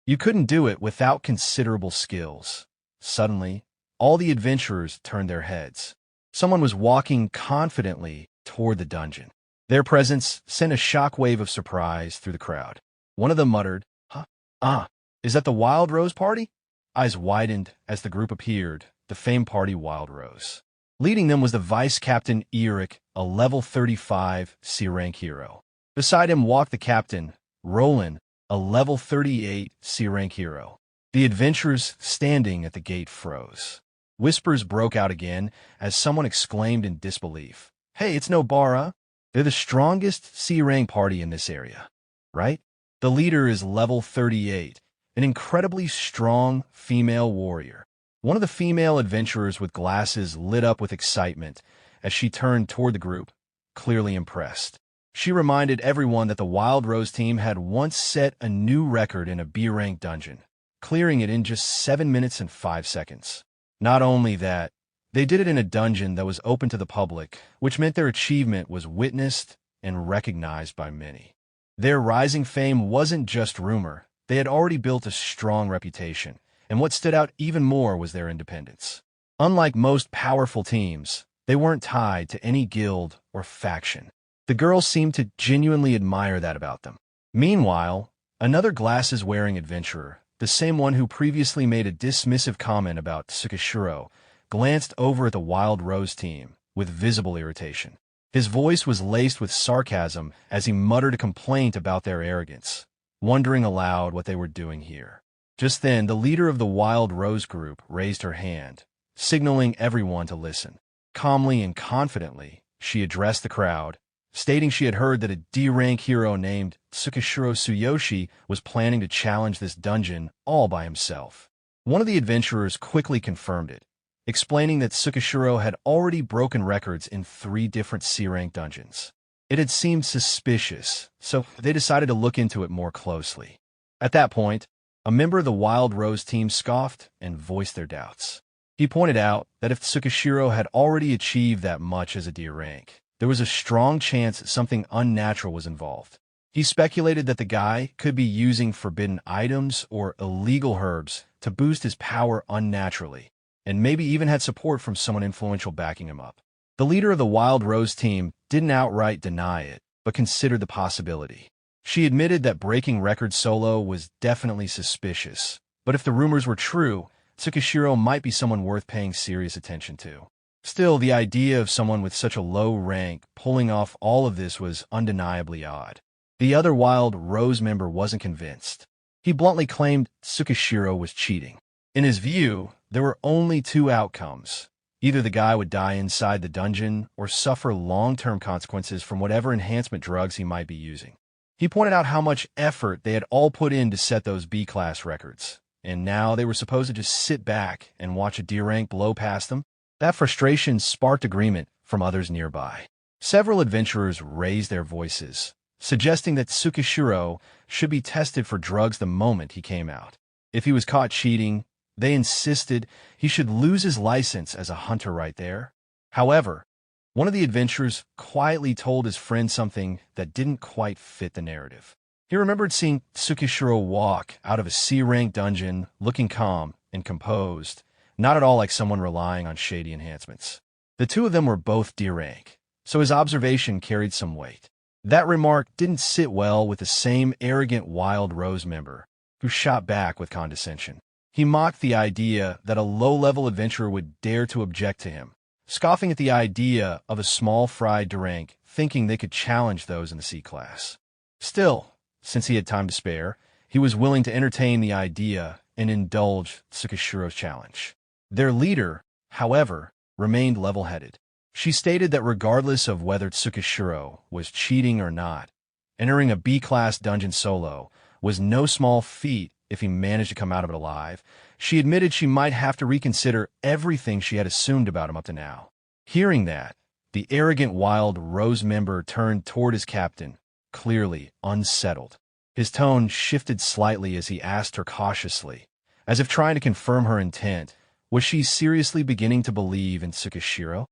You couldn't do it without considerable skills. Suddenly, all the adventurers turned their heads. Someone was walking confidently toward the dungeon. Their presence sent a shockwave of surprise through the crowd. One of them muttered, "Huh? Ah, is that the Wild Rose party?" Eyes widened as the group appeared, the famed party Wild Rose. Leading them was the Vice Captain Eric, a level 35 C-rank hero. Beside him walked the captain, Roland, a level 38 C-rank hero. The adventurers standing at the gate froze. Whispers broke out again as someone exclaimed in disbelief, "Hey, it's no Bara. They're the strongest C-rank party in this area, right?" The leader is level 38, an incredibly strong female warrior. One of the female adventurers with glasses lit up with excitement as she turned toward the group, clearly impressed. She reminded everyone that the Wild Rose team had once set a new record in a B-rank dungeon, clearing it in just 7 minutes and 5 seconds. Not only that, they did it in a dungeon that was open to the public, which meant their achievement was witnessed and recognized by many. Their rising fame wasn't just rumor. They had already built a strong reputation, and what stood out even more was their independence. Unlike most powerful teams, they weren't tied to any guild or faction. The girls seemed to genuinely admire that about them. Meanwhile, another glasses-wearing adventurer, the same one who previously made a dismissive comment about Tsukishiro, glanced over at the Wild Rose team with visible irritation. His voice was laced with sarcasm as he muttered a complaint about their arrogance, wondering aloud what they were doing here. Just then, the leader of the Wild Rose group raised her hand, signaling everyone to listen. Calmly and confidently, she addressed the crowd, stating she had heard that a D-rank hero named Tsuyoshi was planning to challenge this dungeon all by himself. One of the adventurers quickly confirmed it, explaining that Tsukishiro had already broken records in 3 different C-rank dungeons. It had seemed suspicious, so they decided to look into it more closely. At that point, a member of the Wild Rose team scoffed and voiced their doubts. He pointed out that if Tsukishiro had already achieved that much as a D rank, there was a strong chance that something unnatural was involved. He speculated that the guy could be using forbidden items or illegal herbs to boost his power unnaturally, and maybe even had support from someone influential backing him up. The leader of the Wild Rose team didn't outright deny it, but considered the possibility. She admitted that breaking records solo was definitely suspicious, but if the rumors were true, Tsukishiro might be someone worth paying serious attention to. Still, the idea of someone with such a low rank pulling off all of this was undeniably odd. The other Wild Rose member wasn't convinced. He bluntly claimed Tsukishiro was cheating. In his view, there were only 2 outcomes. Either the guy would die inside the dungeon or suffer long-term consequences from whatever enhancement drugs he might be using. He pointed out how much effort they had all put in to set those B-class records, and now they were supposed to just sit back and watch a D-rank blow past them. That frustration sparked agreement from others nearby. Several adventurers raised their voices, suggesting that Tsukishiro should be tested for drugs the moment he came out. If he was caught cheating, they insisted he should lose his license as a hunter right there. However, one of the adventurers quietly told his friend something that didn't quite fit the narrative. He remembered seeing Tsukishiro walk out of a C-rank dungeon looking calm and composed, not at all like someone relying on shady enhancements. The 2 of them were both D-rank, so his observation carried some weight. That remark didn't sit well with the same arrogant Wild Rose member, who shot back with condescension. He mocked the idea that a low-level adventurer would dare to object to him, scoffing at the idea of a small fry D-rank thinking they could challenge those in the C-class. Still, since he had time to spare, he was willing to entertain the idea and indulge Tsukishiro's challenge. Their leader, however, remained level-headed. She stated that regardless of whether Tsukishiro was cheating or not, entering a B-class dungeon solo was no small feat if he managed to come out of it alive. She admitted she might have to reconsider everything she had assumed about him up to now. Hearing that, the arrogant Wild Rose member turned toward his captain, clearly unsettled. His tone shifted slightly as he asked her cautiously, as if trying to confirm her intent. Was she seriously beginning to believe in Tsukishiro?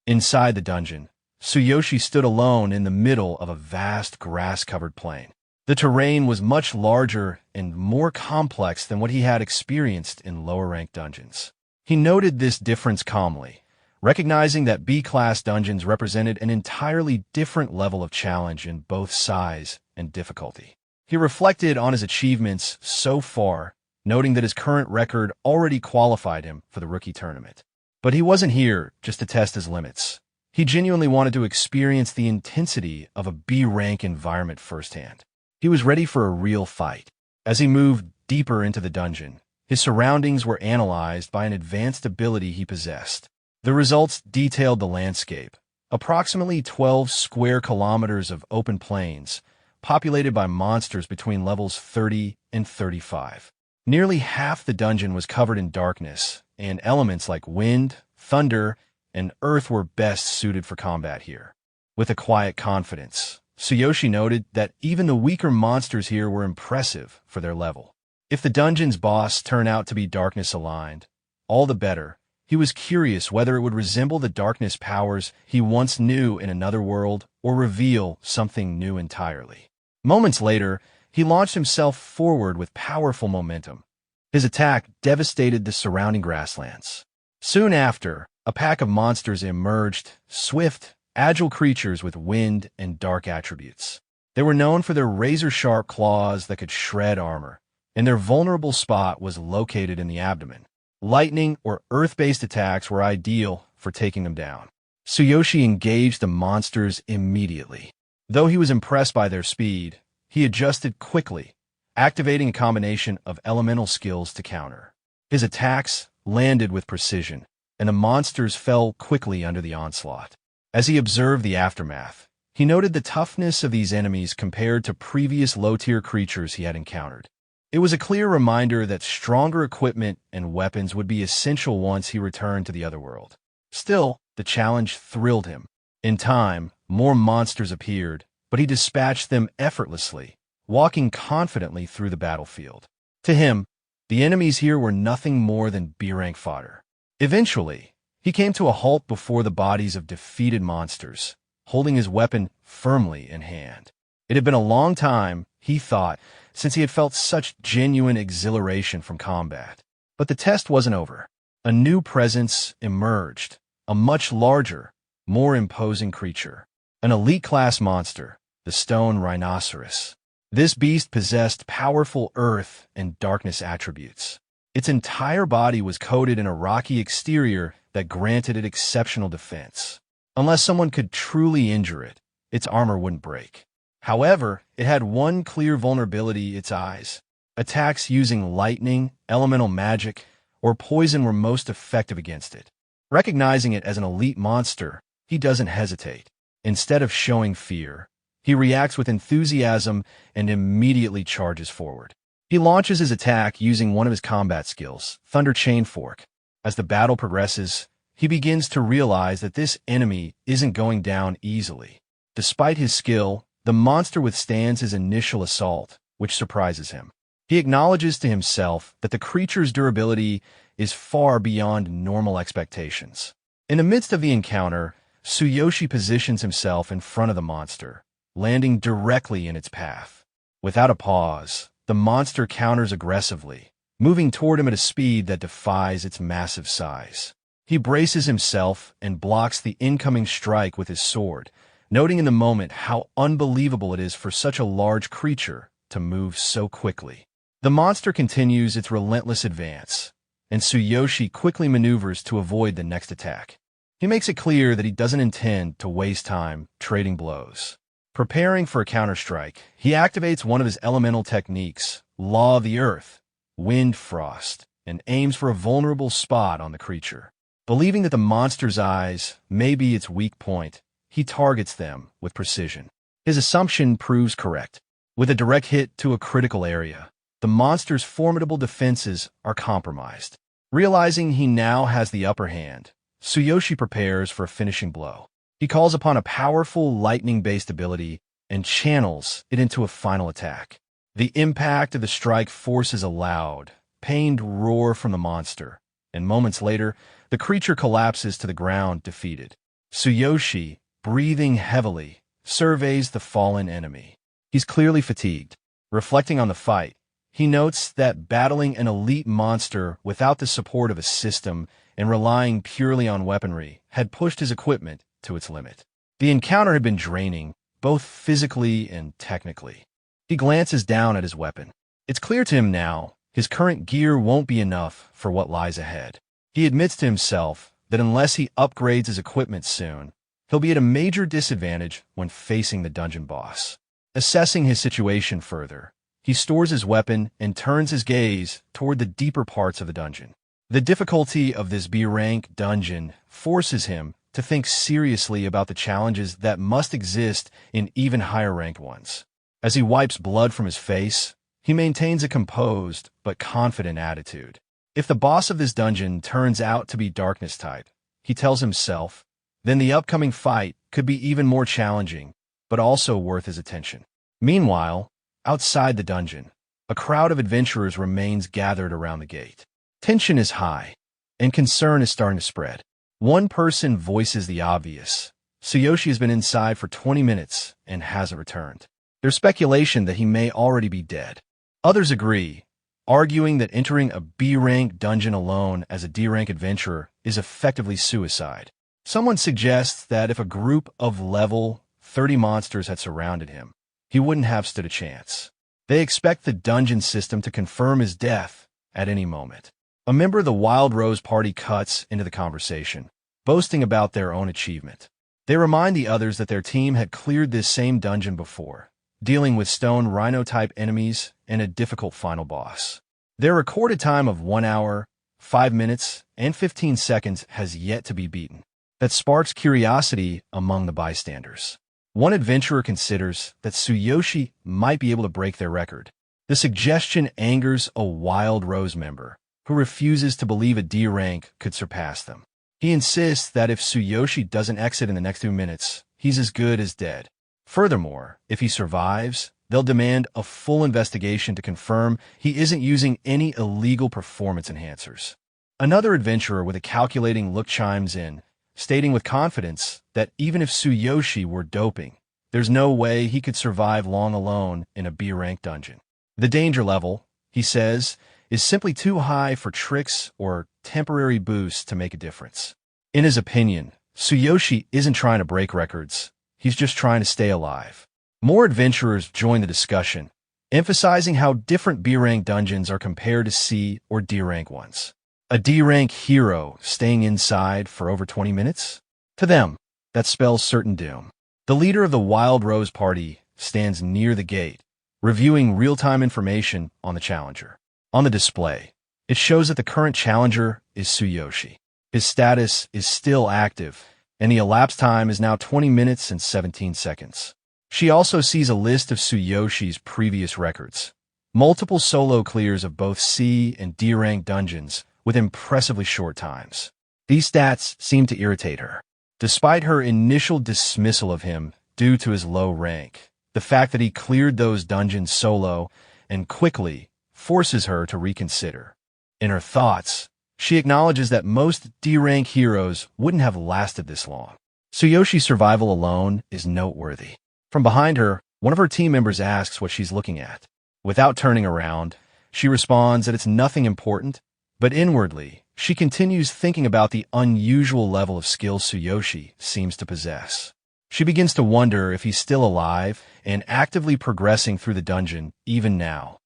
Inside the dungeon, Tsuyoshi stood alone in the middle of a vast grass-covered plain. The terrain was much larger and more complex than what he had experienced in lower-ranked dungeons. He noted this difference calmly, recognizing that B-class dungeons represented an entirely different level of challenge in both size and difficulty. He reflected on his achievements so far, noting that his current record already qualified him for the rookie tournament. But he wasn't here just to test his limits. He genuinely wanted to experience the intensity of a B-rank environment firsthand. He was ready for a real fight. As he moved deeper into the dungeon, his surroundings were analyzed by an advanced ability he possessed. The results detailed the landscape, approximately 12 square kilometers of open plains, populated by monsters between levels 30 and 35. Nearly half the dungeon was covered in darkness, and elements like wind, thunder, and earth were best suited for combat here. With a quiet confidence, Tsuyoshi noted that even the weaker monsters here were impressive for their level. If the dungeon's boss turned out to be darkness-aligned, all the better. He was curious whether it would resemble the darkness powers he once knew in another world or reveal something new entirely. Moments later, he launched himself forward with powerful momentum. His attack devastated the surrounding grasslands. Soon after, a pack of monsters emerged, swift, agile creatures with wind and dark attributes. They were known for their razor-sharp claws that could shred armor, and their vulnerable spot was located in the abdomen. Lightning or earth-based attacks were ideal for taking them down. Tsuyoshi engaged the monsters immediately. Though he was impressed by their speed, he adjusted quickly, activating a combination of elemental skills to counter. His attacks landed with precision, and the monsters fell quickly under the onslaught. As he observed the aftermath, he noted the toughness of these enemies compared to previous low-tier creatures he had encountered. It was a clear reminder that stronger equipment and weapons would be essential once he returned to the other world. Still, the challenge thrilled him. In time, more monsters appeared, but he dispatched them effortlessly, walking confidently through the battlefield. To him, the enemies here were nothing more than B-rank fodder. Eventually, he came to a halt before the bodies of defeated monsters, holding his weapon firmly in hand. It had been a long time, he thought, since he had felt such genuine exhilaration from combat. But the test wasn't over. A new presence emerged, a much larger, more imposing creature. An elite-class monster, the stone rhinoceros. This beast possessed powerful earth and darkness attributes. Its entire body was coated in a rocky exterior that granted it exceptional defense. Unless someone could truly injure it, its armor wouldn't break. However, it had one clear vulnerability: its eyes. Attacks using lightning, elemental magic, or poison were most effective against it. Recognizing it as an elite monster, he doesn't hesitate. Instead of showing fear, he reacts with enthusiasm and immediately charges forward. He launches his attack using one of his combat skills, Thunder Chain Fork. As the battle progresses, he begins to realize that this enemy isn't going down easily. Despite his skill, the monster withstands his initial assault, which surprises him. He acknowledges to himself that the creature's durability is far beyond normal expectations. In the midst of the encounter, Tsuyoshi positions himself in front of the monster, landing directly in its path. Without a pause, the monster counters aggressively, moving toward him at a speed that defies its massive size. He braces himself and blocks the incoming strike with his sword, noting in the moment how unbelievable it is for such a large creature to move so quickly. The monster continues its relentless advance, and Tsuyoshi quickly maneuvers to avoid the next attack. He makes it clear that he doesn't intend to waste time trading blows. Preparing for a counterstrike, he activates one of his elemental techniques, Law of the Earth, Wind Frost, and aims for a vulnerable spot on the creature. Believing that the monster's eyes may be its weak point, he targets them with precision. His assumption proves correct. With a direct hit to a critical area, the monster's formidable defenses are compromised. Realizing he now has the upper hand, Tsuyoshi prepares for a finishing blow. He calls upon a powerful lightning-based ability and channels it into a final attack. The impact of the strike forces a loud, pained roar from the monster, and moments later, the creature collapses to the ground defeated. Tsuyoshi, breathing heavily, surveys the fallen enemy. He's clearly fatigued. Reflecting on the fight, he notes that battling an elite monster without the support of a system and relying purely on weaponry had pushed his equipment to its limit. The encounter had been draining, both physically and technically. He glances down at his weapon. It's clear to him now his current gear won't be enough for what lies ahead. He admits to himself that unless he upgrades his equipment soon, he'll be at a major disadvantage when facing the dungeon boss. Assessing his situation further, he stores his weapon and turns his gaze toward the deeper parts of the dungeon. The difficulty of this B-rank dungeon forces him to think seriously about the challenges that must exist in even higher-ranked ones. As he wipes blood from his face, he maintains a composed but confident attitude. If the boss of this dungeon turns out to be darkness type, he tells himself, then the upcoming fight could be even more challenging, but also worth his attention. Meanwhile, outside the dungeon, a crowd of adventurers remains gathered around the gate. Tension is high, and concern is starting to spread. One person voices the obvious. Tsuyoshi has been inside for 20 minutes and hasn't returned. There's speculation that he may already be dead. Others agree, arguing that entering a B-rank dungeon alone as a D-rank adventurer is effectively suicide. Someone suggests that if a group of level 30 monsters had surrounded him, he wouldn't have stood a chance. They expect the dungeon system to confirm his death at any moment. A member of the Wild Rose party cuts into the conversation, boasting about their own achievement. They remind the others that their team had cleared this same dungeon before, dealing with stone rhino-type enemies and a difficult final boss. Their recorded time of 1 hour, 5 minutes, and 15 seconds has yet to be beaten. That sparks curiosity among the bystanders. One adventurer considers that Tsuyoshi might be able to break their record. The suggestion angers a Wild Rose member, who refuses to believe a D rank could surpass them. He insists that if Tsuyoshi doesn't exit in the next 2 minutes, he's as good as dead. Furthermore, if he survives, they'll demand a full investigation to confirm he isn't using any illegal performance enhancers. Another adventurer with a calculating look chimes in, stating with confidence that even if Tsuyoshi were doping, there's no way he could survive long alone in a B-rank dungeon. The danger level, he says, is simply too high for tricks or temporary boosts to make a difference. In his opinion, Tsuyoshi isn't trying to break records. He's just trying to stay alive. More adventurers join the discussion, emphasizing how different B-rank dungeons are compared to C or D-rank ones. A D-rank hero staying inside for over 20 minutes? To them, that spells certain doom. The leader of the Wild Rose party stands near the gate, reviewing real-time information on the challenger. On the display, it shows that the current challenger is Tsuyoshi. His status is still active, and the elapsed time is now 20 minutes and 17 seconds. She also sees a list of Tsuyoshi's previous records. Multiple solo clears of both C and D-rank dungeons with impressively short times. These stats seem to irritate her. Despite her initial dismissal of him due to his low rank, the fact that he cleared those dungeons solo and quickly forces her to reconsider. In her thoughts, she acknowledges that most D-rank heroes wouldn't have lasted this long. Tsuyoshi's survival alone is noteworthy. From behind her, one of her team members asks what she's looking at. Without turning around, she responds that it's nothing important, but inwardly, she continues thinking about the unusual level of skill Tsuyoshi seems to possess. She begins to wonder if he's still alive and actively progressing through the dungeon even now.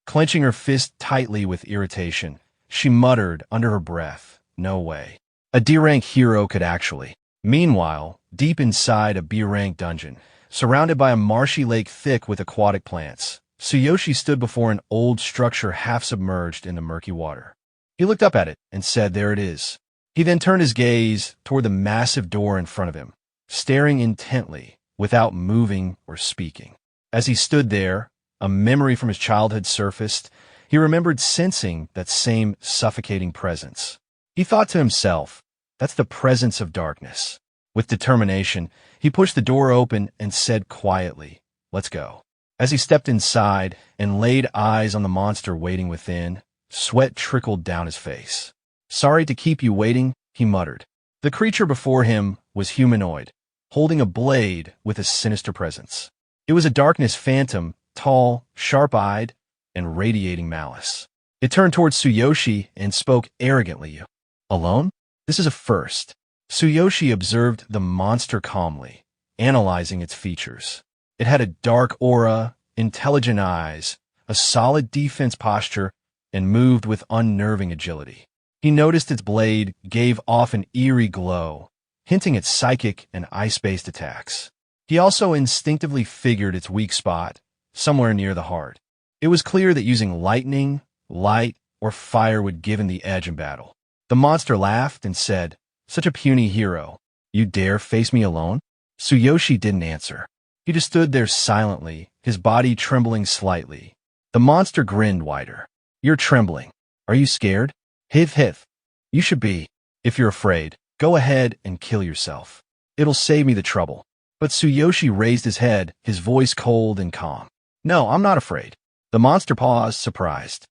Clenching her fist tightly with irritation, she muttered under her breath, "No way. A D-rank hero could actually." Meanwhile, deep inside a B-rank dungeon, surrounded by a marshy lake thick with aquatic plants, Tsuyoshi stood before an old structure half submerged in the murky water. He looked up at it and said, "There it is." He then turned his gaze toward the massive door in front of him, staring intently without moving or speaking. As he stood there, a memory from his childhood surfaced. He remembered sensing that same suffocating presence. He thought to himself, "That's the presence of darkness." With determination, he pushed the door open and said quietly, "Let's go." As he stepped inside and laid eyes on the monster waiting within, sweat trickled down his face. "Sorry to keep you waiting," he muttered. The creature before him was humanoid, holding a blade with a sinister presence. It was a darkness phantom, tall, sharp-eyed, and radiating malice. It turned towards Tsuyoshi and spoke arrogantly. Alone? This is a first. Tsuyoshi observed the monster calmly, analyzing its features. It had a dark aura, intelligent eyes, a solid defense posture, and moved with unnerving agility. He noticed its blade gave off an eerie glow, hinting at psychic and ice-based attacks. He also instinctively figured its weak spot, somewhere near the heart. It was clear that using lightning, light, or fire would give him the edge in battle. The monster laughed and said, "Such a puny hero. You dare face me alone?" Tsuyoshi didn't answer. He just stood there silently, his body trembling slightly. The monster grinned wider. "You're trembling. Are you scared?" "Hiv hiv. You should be. If you're afraid, go ahead and kill yourself. It'll save me the trouble." But Tsuyoshi raised his head, his voice cold and calm. "No, I'm not afraid." The monster paused, surprised.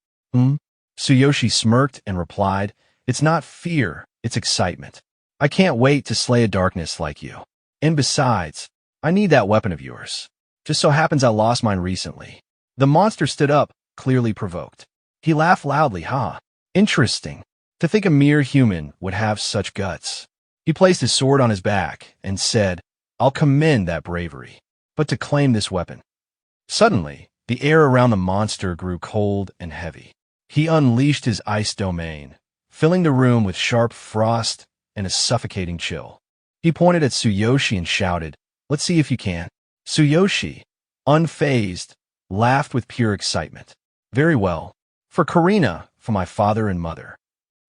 Tsuyoshi smirked and replied, "It's not fear, it's excitement. I can't wait to slay a darkness like you. And besides, I need that weapon of yours. Just so happens I lost mine recently." The monster stood up, clearly provoked. He laughed loudly. Interesting. To think a mere human would have such guts." He placed his sword on his back and said, "I'll commend that bravery. But to claim this weapon." Suddenly, the air around the monster grew cold and heavy. He unleashed his ice domain, filling the room with sharp frost and a suffocating chill. He pointed at Tsuyoshi and shouted, "Let's see if you can." Tsuyoshi, unfazed, laughed with pure excitement. "Very well. For Karina, for my father and mother."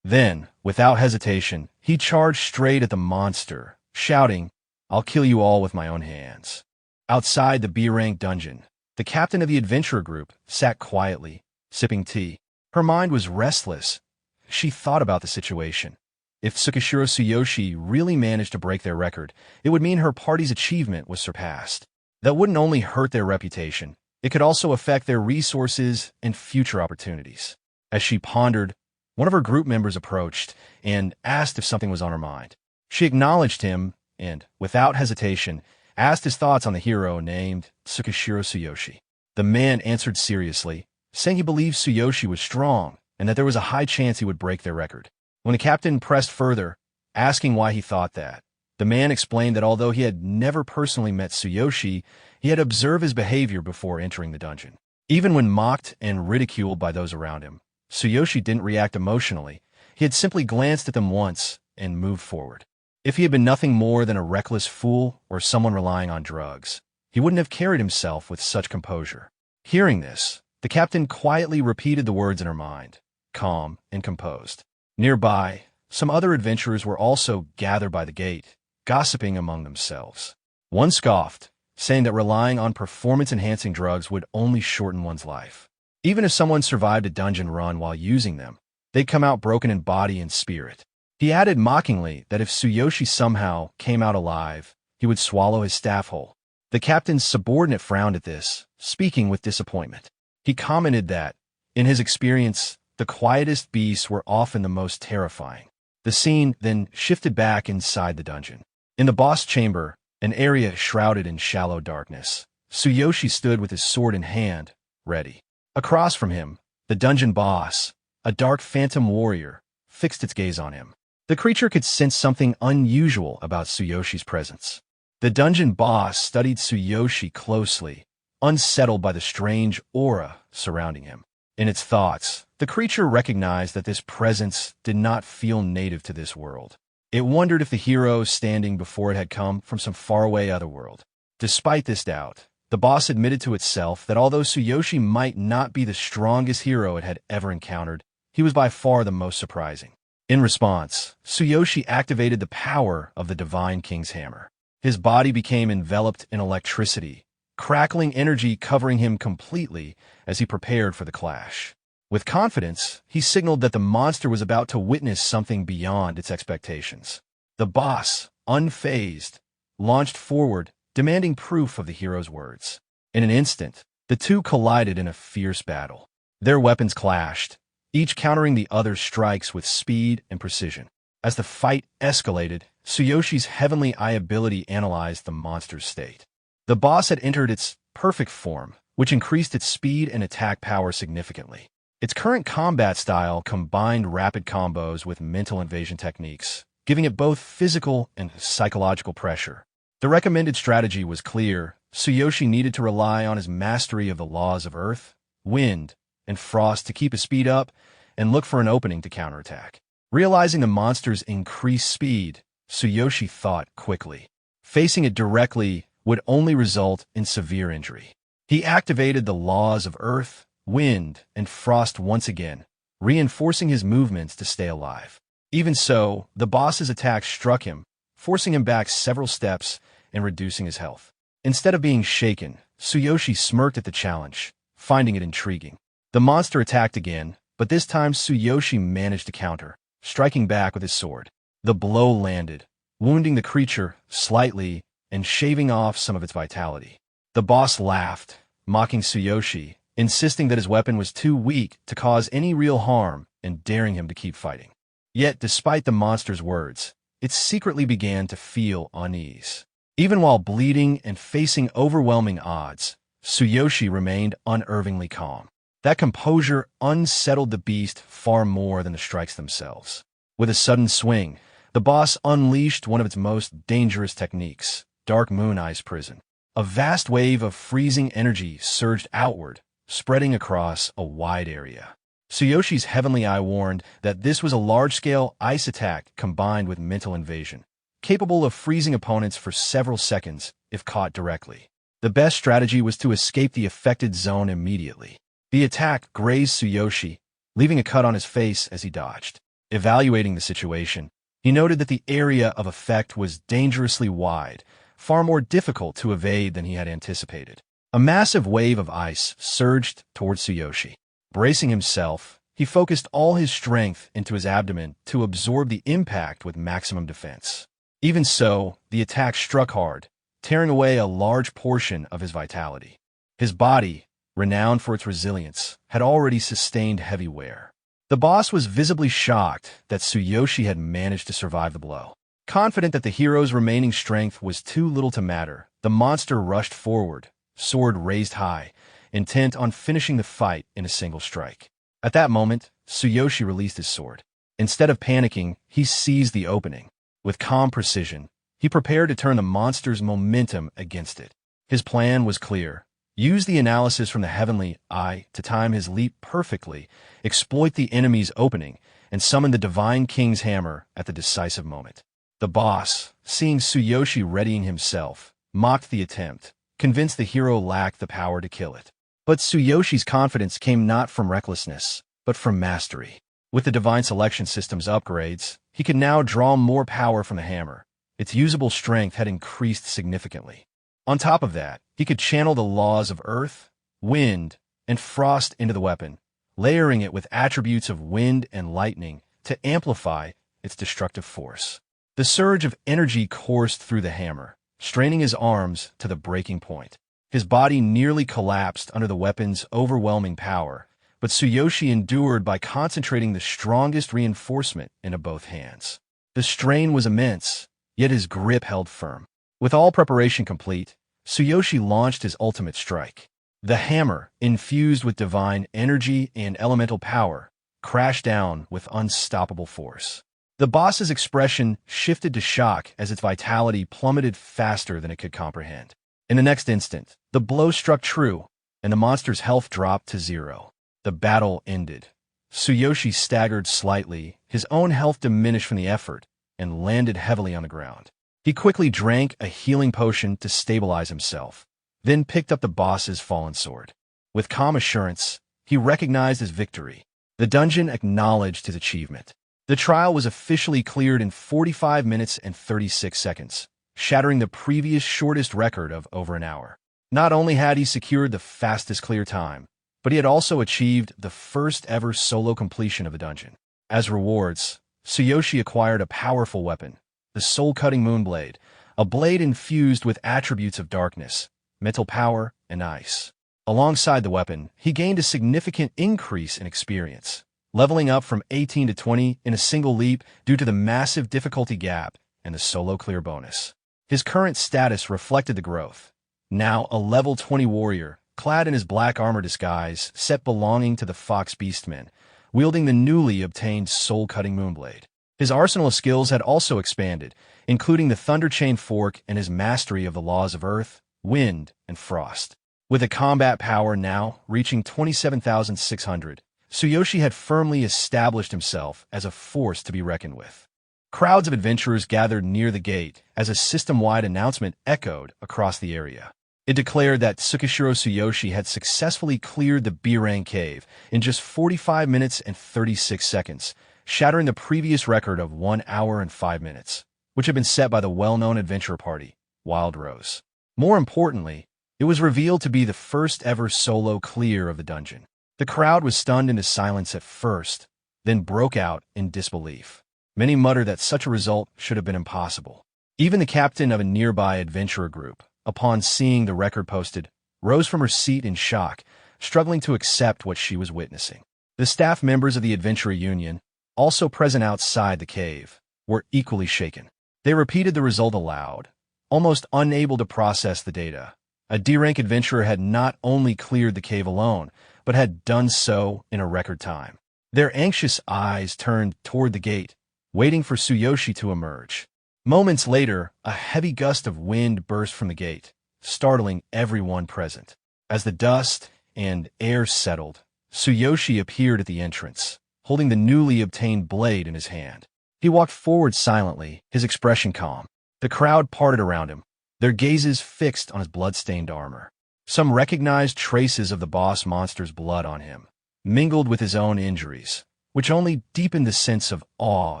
Then, without hesitation, he charged straight at the monster, shouting, "I'll kill you all with my own hands." Outside the B-rank dungeon, the captain of the adventurer group sat quietly, sipping tea. Her mind was restless. She thought about the situation. If Tsukishiro Tsuyoshi really managed to break their record, it would mean her party's achievement was surpassed. That wouldn't only hurt their reputation, it could also affect their resources and future opportunities. As she pondered, one of her group members approached and asked if something was on her mind. She acknowledged him and, without hesitation, asked his thoughts on the hero named Tsukishiro Tsuyoshi. The man answered seriously, saying he believed Tsuyoshi was strong and that there was a high chance he would break their record. When the captain pressed further, asking why he thought that, the man explained that although he had never personally met Tsuyoshi, he had observed his behavior before entering the dungeon. Even when mocked and ridiculed by those around him, Tsuyoshi didn't react emotionally. He had simply glanced at them once and moved forward. If he had been nothing more than a reckless fool or someone relying on drugs, he wouldn't have carried himself with such composure. Hearing this, the captain quietly repeated the words in her mind, calm and composed. Nearby, some other adventurers were also gathered by the gate, gossiping among themselves. One scoffed, saying that relying on performance-enhancing drugs would only shorten one's life. Even if someone survived a dungeon run while using them, they'd come out broken in body and spirit. He added mockingly that if Tsuyoshi somehow came out alive, he would swallow his staff whole. The captain's subordinate frowned at this, speaking with disappointment. He commented that, in his experience, the quietest beasts were often the most terrifying. The scene then shifted back inside the dungeon. In the boss chamber, an area shrouded in shallow darkness, Tsuyoshi stood with his sword in hand, ready. Across from him, the dungeon boss, a dark phantom warrior, fixed its gaze on him. The creature could sense something unusual about Tsuyoshi's presence. The dungeon boss studied Tsuyoshi closely, unsettled by the strange aura surrounding him. In its thoughts, the creature recognized that this presence did not feel native to this world. It wondered if the hero standing before it had come from some faraway otherworld. Despite this doubt, the boss admitted to itself that although Tsuyoshi might not be the strongest hero it had ever encountered, he was by far the most surprising. In response, Tsuyoshi activated the power of the Divine King's Hammer. His body became enveloped in electricity, crackling energy covering him completely as he prepared for the clash. With confidence, he signaled that the monster was about to witness something beyond its expectations. The boss, unfazed, launched forward, demanding proof of the hero's words. In an instant, the two collided in a fierce battle. Their weapons clashed, each countering the other's strikes with speed and precision. As the fight escalated, Tsuyoshi's heavenly eye ability analyzed the monster's state. The boss had entered its perfect form, which increased its speed and attack power significantly. Its current combat style combined rapid combos with mental invasion techniques, giving it both physical and psychological pressure. The recommended strategy was clear. Tsuyoshi needed to rely on his mastery of the laws of earth, wind, and frost to keep his speed up and look for an opening to counterattack. Realizing the monster's increased speed, Tsuyoshi thought quickly. Facing it directly would only result in severe injury. He activated the laws of earth, wind, and frost once again, reinforcing his movements to stay alive. Even so, the boss's attack struck him, forcing him back several steps and reducing his health. Instead of being shaken, Tsuyoshi smirked at the challenge, finding it intriguing. The monster attacked again, but this time Tsuyoshi managed to counter, striking back with his sword. The blow landed, wounding the creature slightly and shaving off some of its vitality. The boss laughed, mocking Tsuyoshi, insisting that his weapon was too weak to cause any real harm and daring him to keep fighting. Yet, despite the monster's words, it secretly began to feel unease. Even while bleeding and facing overwhelming odds, Tsuyoshi remained unerringly calm. That composure unsettled the beast far more than the strikes themselves. With a sudden swing, the boss unleashed one of its most dangerous techniques, Dark Moon Ice Prison. A vast wave of freezing energy surged outward, spreading across a wide area. Tsuyoshi's heavenly eye warned that this was a large-scale ice attack combined with mental invasion, capable of freezing opponents for several seconds if caught directly. The best strategy was to escape the affected zone immediately. The attack grazed Tsuyoshi, leaving a cut on his face as he dodged. Evaluating the situation, he noted that the area of effect was dangerously wide, far more difficult to evade than he had anticipated. A massive wave of ice surged towards Tsuyoshi. Bracing himself, he focused all his strength into his abdomen to absorb the impact with maximum defense. Even so, the attack struck hard, tearing away a large portion of his vitality. His body, renowned for its resilience, had already sustained heavy wear. The boss was visibly shocked that Tsuyoshi had managed to survive the blow. Confident that the hero's remaining strength was too little to matter, the monster rushed forward, sword raised high, intent on finishing the fight in a single strike. At that moment, Tsuyoshi released his sword. Instead of panicking, he seized the opening. With calm precision, he prepared to turn the monster's momentum against it. His plan was clear. Use the analysis from the heavenly eye to time his leap perfectly, exploit the enemy's opening, and summon the Divine King's hammer at the decisive moment. The boss, seeing Tsuyoshi readying himself, mocked the attempt, convinced the hero lacked the power to kill it. But Tsuyoshi's confidence came not from recklessness, but from mastery. With the Divine Selection System's upgrades, he could now draw more power from the hammer. Its usable strength had increased significantly. On top of that, he could channel the laws of earth, wind, and frost into the weapon, layering it with attributes of wind and lightning to amplify its destructive force. The surge of energy coursed through the hammer, straining his arms to the breaking point. His body nearly collapsed under the weapon's overwhelming power, but Tsuyoshi endured by concentrating the strongest reinforcement into both hands. The strain was immense, yet his grip held firm. With all preparation complete, Tsuyoshi launched his ultimate strike. The hammer, infused with divine energy and elemental power, crashed down with unstoppable force. The boss's expression shifted to shock as its vitality plummeted faster than it could comprehend. In the next instant, the blow struck true, and the monster's health dropped to 0. The battle ended. Tsuyoshi staggered slightly, his own health diminished from the effort, and landed heavily on the ground. He quickly drank a healing potion to stabilize himself, then picked up the boss's fallen sword. With calm assurance, he recognized his victory. The dungeon acknowledged his achievement. The trial was officially cleared in 45 minutes and 36 seconds, shattering the previous shortest record of over an hour. Not only had he secured the fastest clear time, but he had also achieved the first ever solo completion of a dungeon. As rewards, Tsuyoshi acquired a powerful weapon, the soul-cutting Moonblade, a blade infused with attributes of darkness, mental power, and ice. Alongside the weapon, he gained a significant increase in experience, leveling up from 18 to 20 in a single leap due to the massive difficulty gap and the solo clear bonus. His current status reflected the growth. Now a level 20 warrior, clad in his black armor disguise, set belonging to the Fox Beastmen, wielding the newly obtained soul-cutting moonblade. His arsenal of skills had also expanded, including the Thunder Chain Fork and his mastery of the laws of earth, wind, and frost. With a combat power now reaching 27,600, Tsuyoshi had firmly established himself as a force to be reckoned with. Crowds of adventurers gathered near the gate as a system-wide announcement echoed across the area. It declared that Tsukishiro Tsuyoshi had successfully cleared the B-rank cave in just 45 minutes and 36 seconds, shattering the previous record of 1 hour and 5 minutes, which had been set by the well-known adventurer party, Wild Rose. More importantly, it was revealed to be the first ever solo clear of the dungeon. The crowd was stunned into silence at first, then broke out in disbelief. Many muttered that such a result should have been impossible. Even the captain of a nearby adventurer group, upon seeing the record posted, rose from her seat in shock, struggling to accept what she was witnessing. The staff members of the Adventurer Union, also present outside the cave, were equally shaken. They repeated the result aloud, almost unable to process the data. A D-rank adventurer had not only cleared the cave alone, but had done so in a record time. Their anxious eyes turned toward the gate, waiting for Tsuyoshi to emerge. Moments later, a heavy gust of wind burst from the gate, startling everyone present. As the dust and air settled, Tsuyoshi appeared at the entrance, holding the newly obtained blade in his hand. He walked forward silently, his expression calm. The crowd parted around him, their gazes fixed on his blood-stained armor. Some recognized traces of the boss monster's blood on him, mingled with his own injuries, which only deepened the sense of awe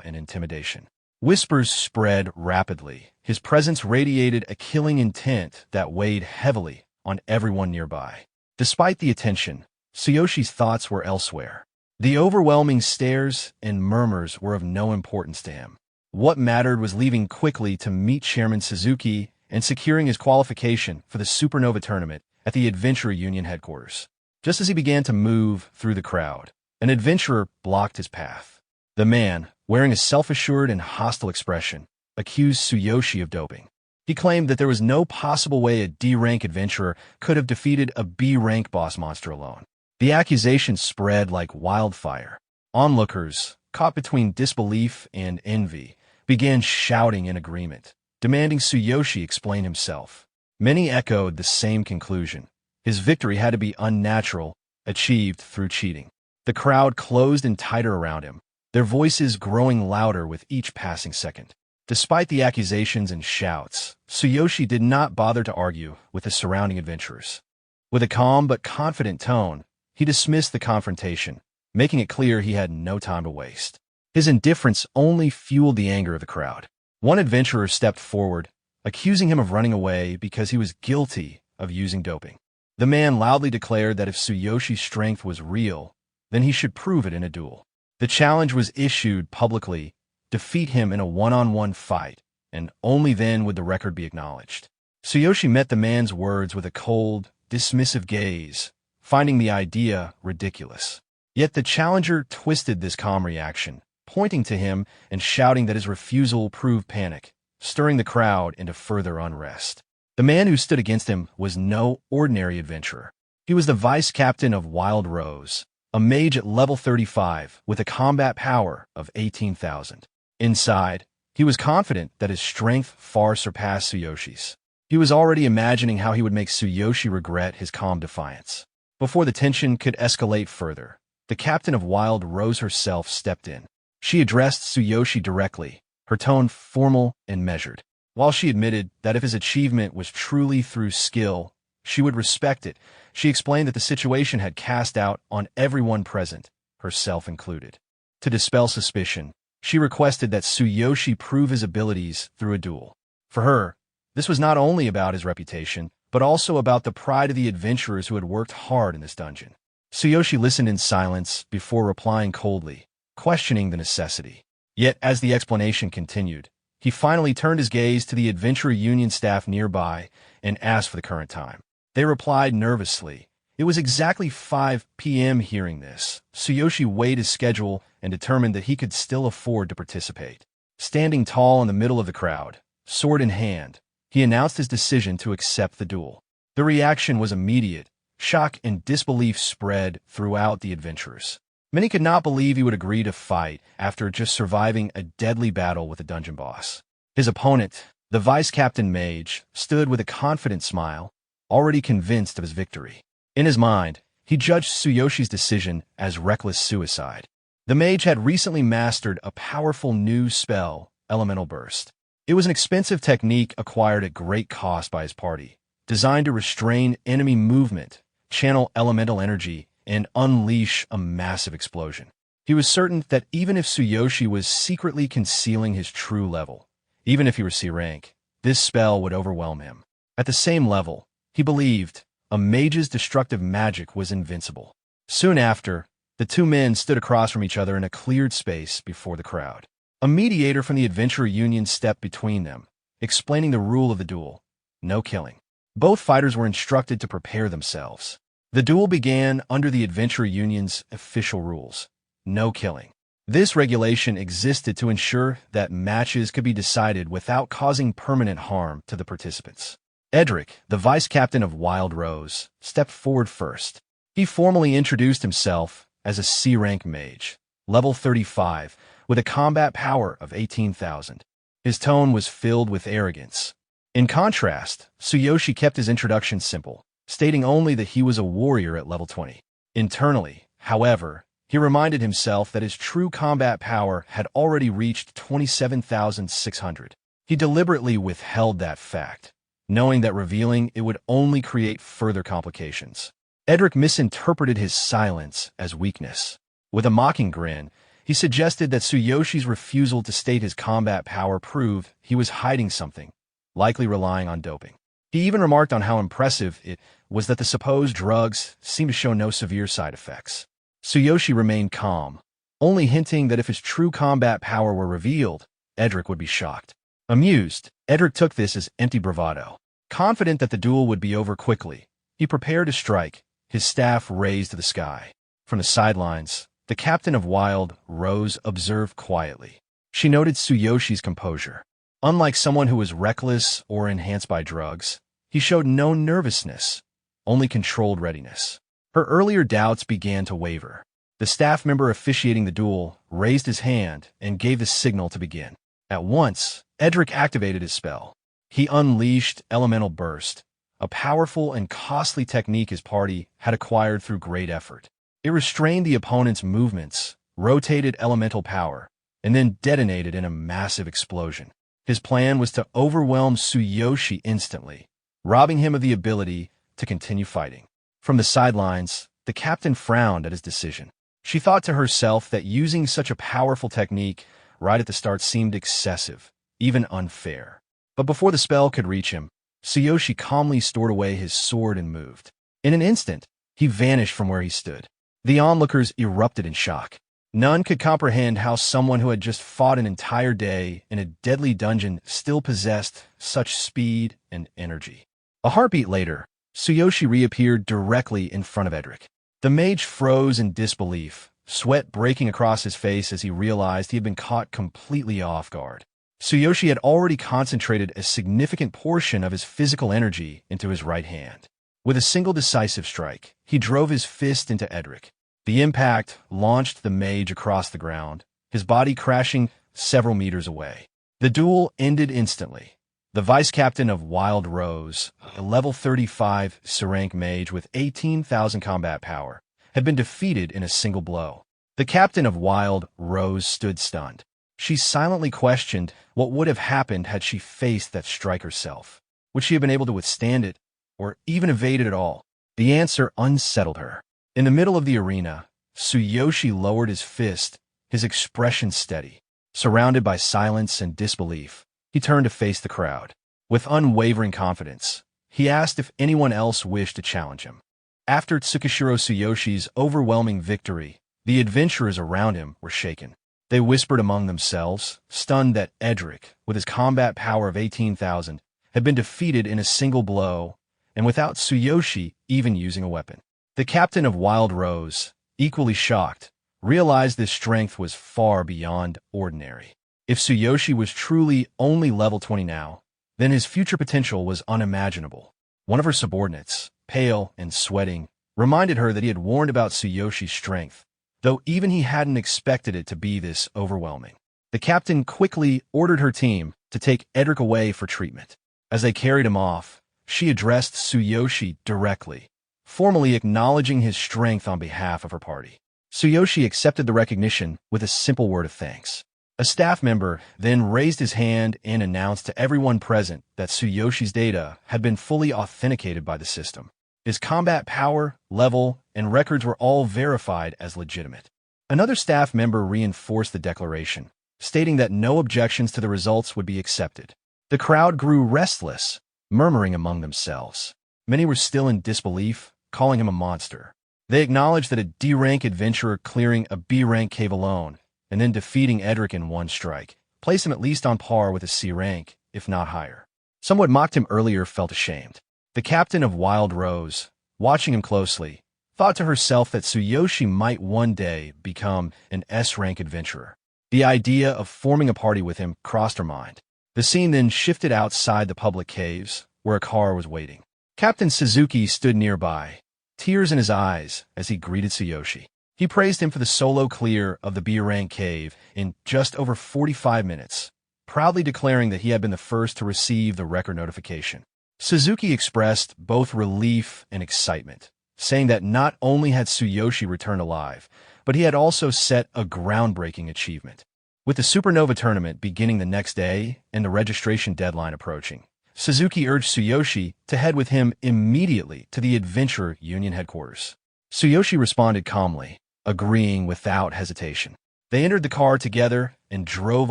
and intimidation. Whispers spread rapidly. His presence radiated a killing intent that weighed heavily on everyone nearby. Despite the attention, Tsuyoshi's thoughts were elsewhere. The overwhelming stares and murmurs were of no importance to him. What mattered was leaving quickly to meet Chairman Suzuki and securing his qualification for the Supernova tournament at the Adventurer Union headquarters. Just as he began to move through the crowd, an adventurer blocked his path. The man, wearing a self-assured and hostile expression, accused Tsuyoshi of doping. He claimed that there was no possible way a D-rank adventurer could have defeated a B-rank boss monster alone. The accusation spread like wildfire. Onlookers, caught between disbelief and envy, began shouting in agreement, demanding Tsuyoshi explain himself. Many echoed the same conclusion. His victory had to be unnatural, achieved through cheating. The crowd closed in tighter around him, their voices growing louder with each passing second. Despite the accusations and shouts, Tsuyoshi did not bother to argue with the surrounding adventurers. With a calm but confident tone, he dismissed the confrontation, making it clear he had no time to waste. His indifference only fueled the anger of the crowd. One adventurer stepped forward, accusing him of running away because he was guilty of using doping. The man loudly declared that if Tsuyoshi's strength was real, then he should prove it in a duel. The challenge was issued publicly: defeat him in a one-on-one fight, and only then would the record be acknowledged. Tsuyoshi met the man's words with a cold, dismissive gaze, finding the idea ridiculous. Yet the challenger twisted this calm reaction, pointing to him and shouting that his refusal proved panic, stirring the crowd into further unrest. The man who stood against him was no ordinary adventurer. He was the vice captain of Wild Rose, a mage at level 35 with a combat power of 18,000. Inside, he was confident that his strength far surpassed Tsuyoshi's. He was already imagining how he would make Tsuyoshi regret his calm defiance. Before the tension could escalate further, the captain of Wild Rose herself stepped in. She addressed Tsuyoshi directly, her tone formal and measured. While she admitted that if his achievement was truly through skill, she would respect it, she explained that the situation had cast doubt on everyone present, herself included. To dispel suspicion, she requested that Tsuyoshi prove his abilities through a duel. For her, this was not only about his reputation, but also about the pride of the adventurers who had worked hard in this dungeon. Tsuyoshi listened in silence before replying coldly, questioning the necessity. Yet as the explanation continued, he finally turned his gaze to the Adventurer Union staff nearby and asked for the current time. They replied nervously. It was exactly 5 p.m. Hearing this, Tsuyoshi weighed his schedule and determined that he could still afford to participate. Standing tall in the middle of the crowd, sword in hand, he announced his decision to accept the duel. The reaction was immediate. Shock and disbelief spread throughout the adventurers. Many could not believe he would agree to fight after just surviving a deadly battle with a dungeon boss. His opponent, the vice-captain mage, stood with a confident smile, already convinced of his victory. In his mind, he judged Tsuyoshi's decision as reckless suicide. The mage had recently mastered a powerful new spell, Elemental Burst. It was an expensive technique acquired at great cost by his party, designed to restrain enemy movement, channel elemental energy, and unleash a massive explosion. He was certain that even if Tsuyoshi was secretly concealing his true level, even if he were C rank, this spell would overwhelm him. At the same level, he believed a mage's destructive magic was invincible. Soon after, the two men stood across from each other in a cleared space before the crowd. A mediator from the Adventurer Union stepped between them, explaining the rule of the duel: no killing. Both fighters were instructed to prepare themselves. The duel began under the Adventurer Union's official rules: no killing. This regulation existed to ensure that matches could be decided without causing permanent harm to the participants. Edric, the vice-captain of Wild Rose, stepped forward first. He formally introduced himself as a C-rank mage, level 35, with a combat power of 18,000. His tone was filled with arrogance. In contrast, Tsuyoshi kept his introduction simple, stating only that he was a warrior at level 20. Internally, however, he reminded himself that his true combat power had already reached 27,600. He deliberately withheld that fact, knowing that revealing it would only create further complications. Edric misinterpreted his silence as weakness. With a mocking grin, he suggested that Tsuyoshi's refusal to state his combat power proved he was hiding something, likely relying on doping. He even remarked on how impressive it was that the supposed drugs seemed to show no severe side effects. Tsuyoshi remained calm, only hinting that if his true combat power were revealed, Edric would be shocked. Amused, Edric took this as empty bravado. Confident that the duel would be over quickly, he prepared to strike, his staff raised to the sky. From the sidelines, the captain of Wild Rose observed quietly. She noted Tsuyoshi's composure. Unlike someone who was reckless or enhanced by drugs, he showed no nervousness, only controlled readiness. Her earlier doubts began to waver. The staff member officiating the duel raised his hand and gave the signal to begin. At once, Edric activated his spell. He unleashed Elemental Burst, a powerful and costly technique his party had acquired through great effort. It restrained the opponent's movements, rotated elemental power, and then detonated in a massive explosion. His plan was to overwhelm Tsuyoshi instantly, robbing him of the ability to continue fighting. From the sidelines, the captain frowned at his decision. She thought to herself that using such a powerful technique right at the start seemed excessive, even unfair. But before the spell could reach him, Tsuyoshi calmly stored away his sword and moved. In an instant, he vanished from where he stood. The onlookers erupted in shock. None could comprehend how someone who had just fought an entire day in a deadly dungeon still possessed such speed and energy. A heartbeat later, Tsuyoshi reappeared directly in front of Edric. The mage froze in disbelief, sweat breaking across his face as he realized he had been caught completely off guard. Tsuyoshi had already concentrated a significant portion of his physical energy into his right hand. With a single decisive strike, he drove his fist into Edric. The impact launched the mage across the ground, his body crashing several meters away. The duel ended instantly. The vice-captain of Wild Rose, a level 35 C-rank mage with 18,000 combat power, had been defeated in a single blow. The captain of Wild Rose stood stunned. She silently questioned what would have happened had she faced that strike herself. Would she have been able to withstand it, or even evade it at all? The answer unsettled her. In the middle of the arena, Tsuyoshi lowered his fist, his expression steady. Surrounded by silence and disbelief, he turned to face the crowd. With unwavering confidence, he asked if anyone else wished to challenge him. After Tsukishiro Tsuyoshi's overwhelming victory, the adventurers around him were shaken. They whispered among themselves, stunned that Edric, with his combat power of 18,000, had been defeated in a single blow, and without Tsuyoshi even using a weapon. The captain of Wild Rose, equally shocked, realized this strength was far beyond ordinary. If Tsuyoshi was truly only level 20 now, then his future potential was unimaginable. One of her subordinates, pale and sweating, reminded her that he had warned about Tsuyoshi's strength, though even he hadn't expected it to be this overwhelming. The captain quickly ordered her team to take Edric away for treatment. As they carried him off, she addressed Tsuyoshi directly, formally acknowledging his strength on behalf of her party. Tsuyoshi accepted the recognition with a simple word of thanks. A staff member then raised his hand and announced to everyone present that Tsuyoshi's data had been fully authenticated by the system. His combat power, level, and records were all verified as legitimate. Another staff member reinforced the declaration, stating that no objections to the results would be accepted. The crowd grew restless, murmuring among themselves. Many were still in disbelief, calling him a monster. They acknowledged that a D-rank adventurer clearing a B-rank cave alone and then defeating Edric in one strike placed him at least on par with a C rank, if not higher. Some who had mocked him earlier felt ashamed. The captain of Wild Rose, watching him closely, thought to herself that Tsuyoshi might one day become an S-rank adventurer. The idea of forming a party with him crossed her mind. The scene then shifted outside the public caves, where a car was waiting. Captain Suzuki stood nearby, tears in his eyes as he greeted Tsuyoshi. He praised him for the solo clear of the B-rank cave in just over 45 minutes, proudly declaring that he had been the first to receive the record notification. Suzuki expressed both relief and excitement, saying that not only had Tsuyoshi returned alive, but he had also set a groundbreaking achievement. With the Supernova tournament beginning the next day and the registration deadline approaching, Suzuki urged Tsuyoshi to head with him immediately to the Adventurer Union headquarters. Tsuyoshi responded calmly, agreeing without hesitation. They entered the car together and drove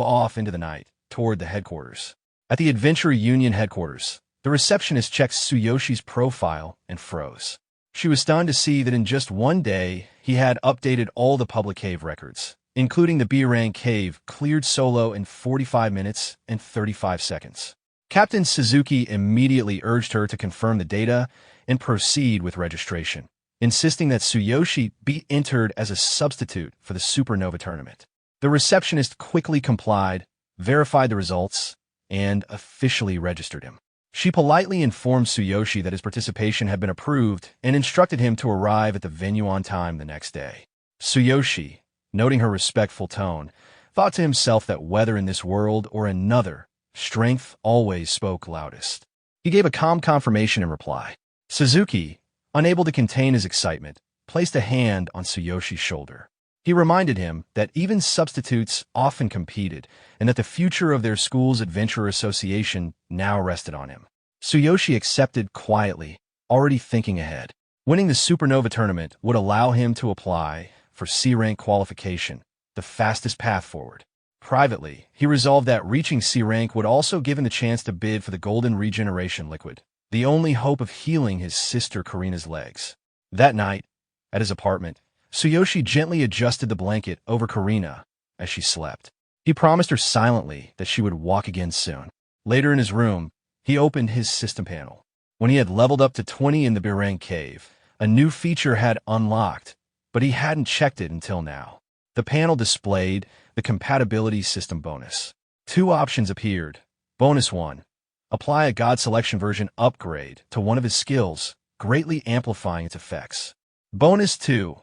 off into the night toward the headquarters. At the Adventurer Union headquarters, the receptionist checked Tsuyoshi's profile and froze. She was stunned to see that in just one day, he had updated all the public cave records, including the B-rank cave cleared solo in 45 minutes and 35 seconds. Captain Suzuki immediately urged her to confirm the data and proceed with registration, insisting that Tsuyoshi be entered as a substitute for the Supernova tournament. The receptionist quickly complied, verified the results, and officially registered him. She politely informed Tsuyoshi that his participation had been approved and instructed him to arrive at the venue on time the next day. Tsuyoshi, noting her respectful tone, thought to himself that whether in this world or another, strength always spoke loudest. He gave a calm confirmation in reply. Suzuki, unable to contain his excitement, placed a hand on Tsuyoshi's shoulder. He reminded him that even substitutes often competed and that the future of their school's Adventurer Association now rested on him. Tsuyoshi accepted quietly, already thinking ahead. Winning the Supernova tournament would allow him to apply for C-rank qualification, the fastest path forward. Privately, he resolved that reaching C-rank would also give him the chance to bid for the Golden Regeneration Liquid, the only hope of healing his sister Karina's legs. That night, at his apartment, Tsuyoshi gently adjusted the blanket over Karina as she slept. He promised her silently that she would walk again soon. Later in his room, he opened his system panel. When he had leveled up to 20 in the B-rank cave, a new feature had unlocked, but he hadn't checked it until now. The panel displayed the compatibility system bonus. Two options appeared. Bonus 1. Apply a God Selection version upgrade to one of his skills, greatly amplifying its effects. Bonus 2.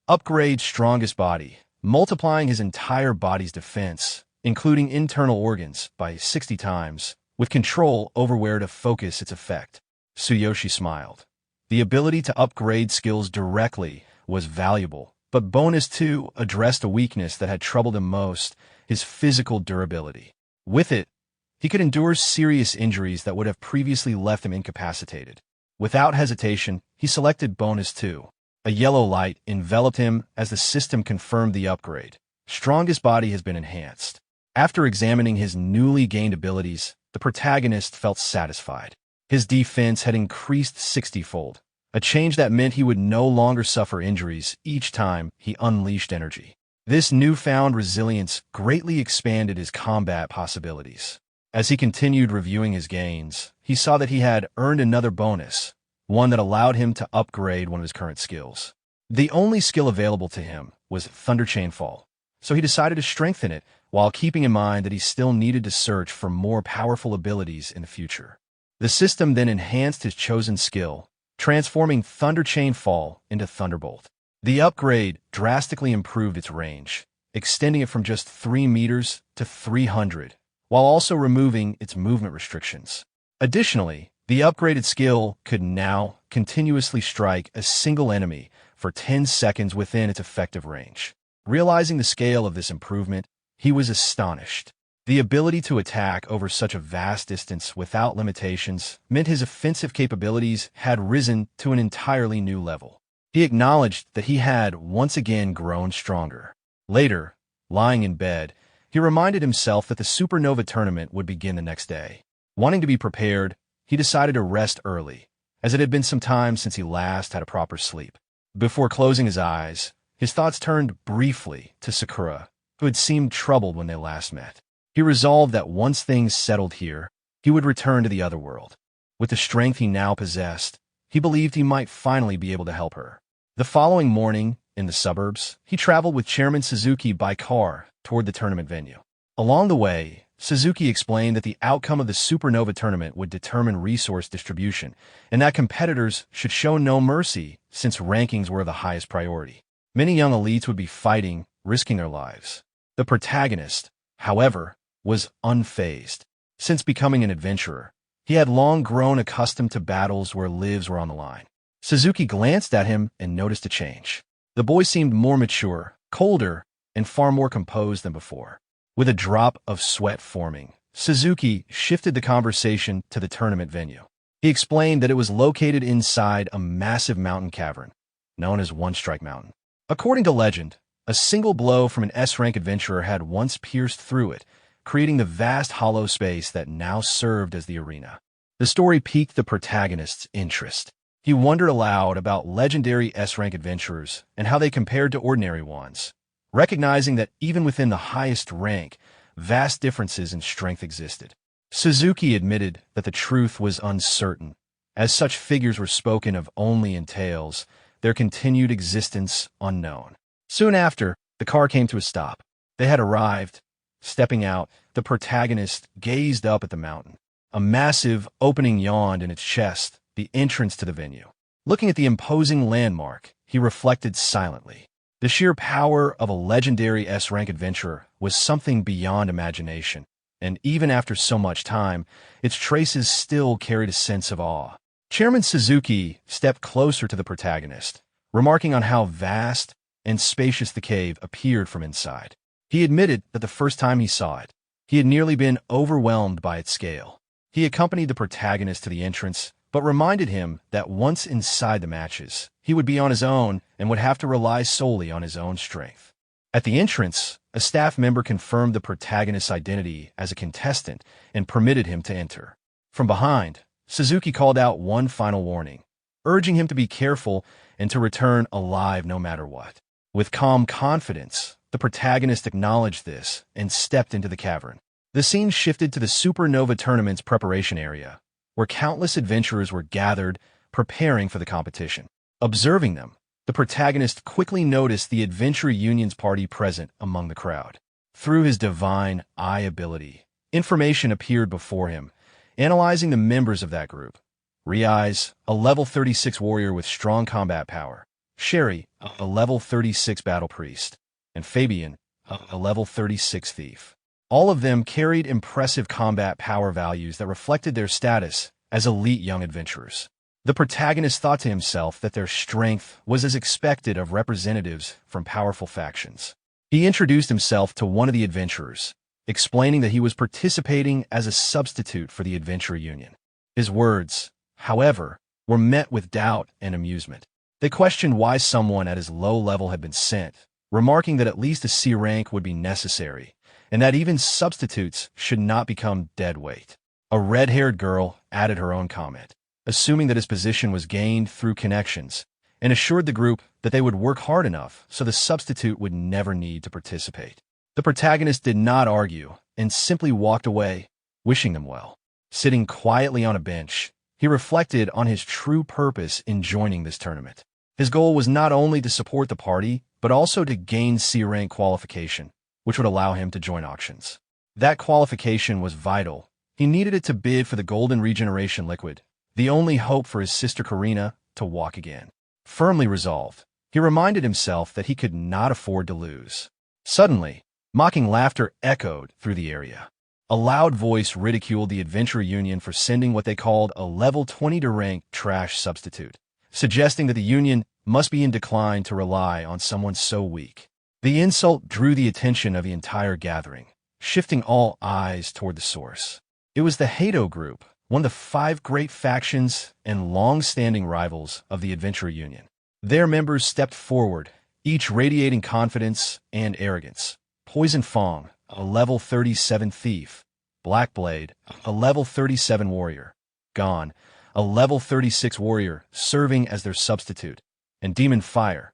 Upgrade Strongest Body, multiplying his entire body's defense, including internal organs, by 60 times, with control over where to focus its effect. Tsuyoshi smiled. The ability to upgrade skills directly was valuable, but Bonus 2 addressed a weakness that had troubled him most, his physical durability. With it, he could endure serious injuries that would have previously left him incapacitated. Without hesitation, he selected Bonus 2. A yellow light enveloped him as the system confirmed the upgrade. Strongest Body has been enhanced. After examining his newly gained abilities, the protagonist felt satisfied. His defense had increased 60-fold, a change that meant he would no longer suffer injuries each time he unleashed energy. This newfound resilience greatly expanded his combat possibilities. As he continued reviewing his gains, he saw that he had earned another bonus, one that allowed him to upgrade one of his current skills. The only skill available to him was Thunder Chainfall, so he decided to strengthen it while keeping in mind that he still needed to search for more powerful abilities in the future. The system then enhanced his chosen skill, transforming Thunder Chain Fall into Thunderbolt. The upgrade drastically improved its range, extending it from just 3 meters to 300, while also removing its movement restrictions. Additionally, the upgraded skill could now continuously strike a single enemy for 10 seconds within its effective range. Realizing the scale of this improvement, he was astonished. The ability to attack over such a vast distance without limitations meant his offensive capabilities had risen to an entirely new level. He acknowledged that he had once again grown stronger. Later, lying in bed, he reminded himself that the Supernova tournament would begin the next day. Wanting to be prepared, he decided to rest early, as it had been some time since he last had a proper sleep. Before closing his eyes, his thoughts turned briefly to Sakura, who had seemed troubled when they last met. He resolved that once things settled here, he would return to the other world. With the strength he now possessed, he believed he might finally be able to help her. The following morning, in the suburbs, he traveled with Chairman Suzuki by car toward the tournament venue. Along the way, Suzuki explained that the outcome of the Supernova tournament would determine resource distribution, and that competitors should show no mercy since rankings were the highest priority. Many young elites would be fighting, risking their lives. The protagonist, however, was unfazed. Since becoming an adventurer, he had long grown accustomed to battles where lives were on the line. Suzuki glanced at him and noticed a change. The boy seemed more mature, colder, and far more composed than before. With a drop of sweat forming, Suzuki shifted the conversation to the tournament venue. He explained that it was located inside a massive mountain cavern, known as One Strike Mountain. According to legend, a single blow from an S-rank adventurer had once pierced through it, creating the vast hollow space that now served as the arena. The story piqued the protagonist's interest. He wondered aloud about legendary S-rank adventurers and how they compared to ordinary ones, recognizing that even within the highest rank, vast differences in strength existed. Suzuki admitted that the truth was uncertain, as such figures were spoken of only in tales, their continued existence unknown. Soon after, the car came to a stop. They had arrived. Stepping out, the protagonist gazed up at the mountain. A massive opening yawned in its chest, the entrance to the venue. Looking at the imposing landmark, he reflected silently. The sheer power of a legendary S-rank adventurer was something beyond imagination, and even after so much time, its traces still carried a sense of awe. Chairman Suzuki stepped closer to the protagonist, remarking on how vast and spacious the cave appeared from inside. He admitted that the first time he saw it, he had nearly been overwhelmed by its scale. He accompanied the protagonist to the entrance, but reminded him that once inside the matches, he would be on his own and would have to rely solely on his own strength. At the entrance, a staff member confirmed the protagonist's identity as a contestant and permitted him to enter. From behind, Suzuki called out one final warning, urging him to be careful and to return alive no matter what. With calm confidence, the protagonist acknowledged this and stepped into the cavern. The scene shifted to the Supernova tournament's preparation area, where countless adventurers were gathered, preparing for the competition. Observing them, the protagonist quickly noticed the Adventure Union's party present among the crowd. Through his divine eye ability, information appeared before him, analyzing the members of that group. Ryai's, a level 36 warrior with strong combat power. Sherry, a level 36 battle priest. And Fabian, a level 36 thief. All of them carried impressive combat power values that reflected their status as elite young adventurers. The protagonist thought to himself that their strength was as expected of representatives from powerful factions. He introduced himself to one of the adventurers, explaining that he was participating as a substitute for the Adventure Union. His words, however, were met with doubt and amusement. They questioned why someone at his low level had been sent, remarking that at least a C rank would be necessary, and that even substitutes should not become dead weight. A red-haired girl added her own comment, assuming that his position was gained through connections, and assured the group that they would work hard enough so the substitute would never need to participate. The protagonist did not argue and simply walked away, wishing them well. Sitting quietly on a bench, he reflected on his true purpose in joining this tournament. His goal was not only to support the party, but also to gain C rank qualification, which would allow him to join auctions. That qualification was vital. He needed it to bid for the golden regeneration liquid, the only hope for his sister Karina to walk again. Firmly resolved, he reminded himself that he could not afford to lose. Suddenly, mocking laughter echoed through the area. A loud voice ridiculed the Adventurer Union for sending what they called a level 20 to rank trash substitute, suggesting that the Union must be in decline to rely on someone so weak. The insult drew the attention of the entire gathering, shifting all eyes toward the source. It was the Hato Group, one of the 5 great factions and long-standing rivals of the Adventurer Union. Their members stepped forward, each radiating confidence and arrogance. Poison Fong, a level 37 thief. Blackblade, a level 37 warrior. Gon, a level 36 warrior, serving as their substitute. And Demon Fire,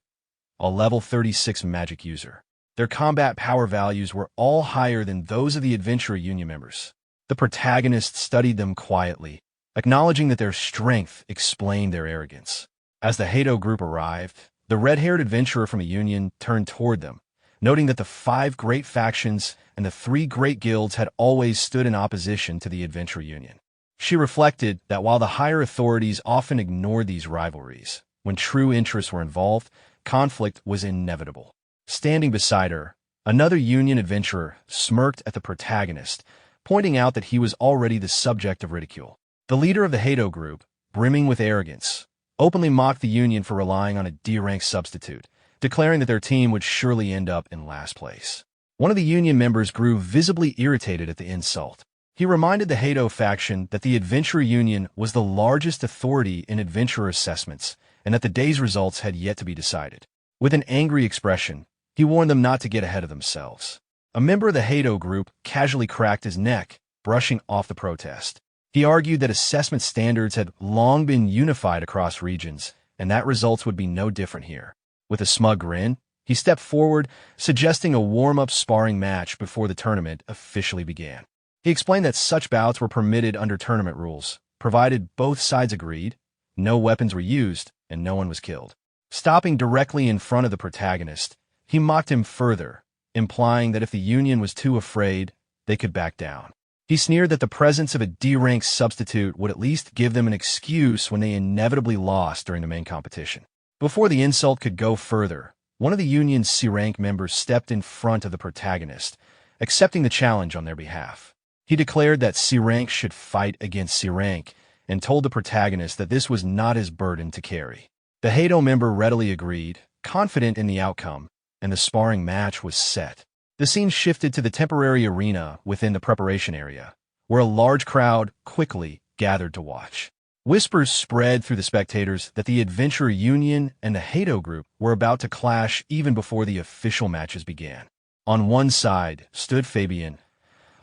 a level 36 magic user. Their combat power values were all higher than those of the Adventurer Union members. The protagonist studied them quietly, acknowledging that their strength explained their arrogance. As the Hato group arrived, the red-haired adventurer from a union turned toward them, noting that the 5 great factions and the 3 great guilds had always stood in opposition to the Adventurer Union. She reflected that while the higher authorities often ignored these rivalries, when true interests were involved, conflict was inevitable. Standing beside her, another Union adventurer smirked at the protagonist, pointing out that he was already the subject of ridicule. The leader of the Hato group, brimming with arrogance, openly mocked the Union for relying on a D-rank substitute, declaring that their team would surely end up in last place. One of the Union members grew visibly irritated at the insult. He reminded the Hato faction that the Adventurer Union was the largest authority in adventurer assessments, and that the day's results had yet to be decided. With an angry expression, he warned them not to get ahead of themselves. A member of the Hato group casually cracked his neck, brushing off the protest. He argued that assessment standards had long been unified across regions, and that results would be no different here. With a smug grin, he stepped forward, suggesting a warm-up sparring match before the tournament officially began. He explained that such bouts were permitted under tournament rules, provided both sides agreed, no weapons were used, and no one was killed. Stopping directly in front of the protagonist, he mocked him further, implying that if the Union was too afraid, they could back down. He sneered that the presence of a D-rank substitute would at least give them an excuse when they inevitably lost during the main competition. Before the insult could go further, one of the Union's C-rank members stepped in front of the protagonist, accepting the challenge on their behalf. He declared that C-rank should fight against C-rank, and told the protagonist that this was not his burden to carry. The Hato member readily agreed, confident in the outcome, and the sparring match was set. The scene shifted to the temporary arena within the preparation area, where a large crowd quickly gathered to watch. Whispers spread through the spectators that the Adventurer Union and the Hato group were about to clash even before the official matches began. On one side stood Fabian,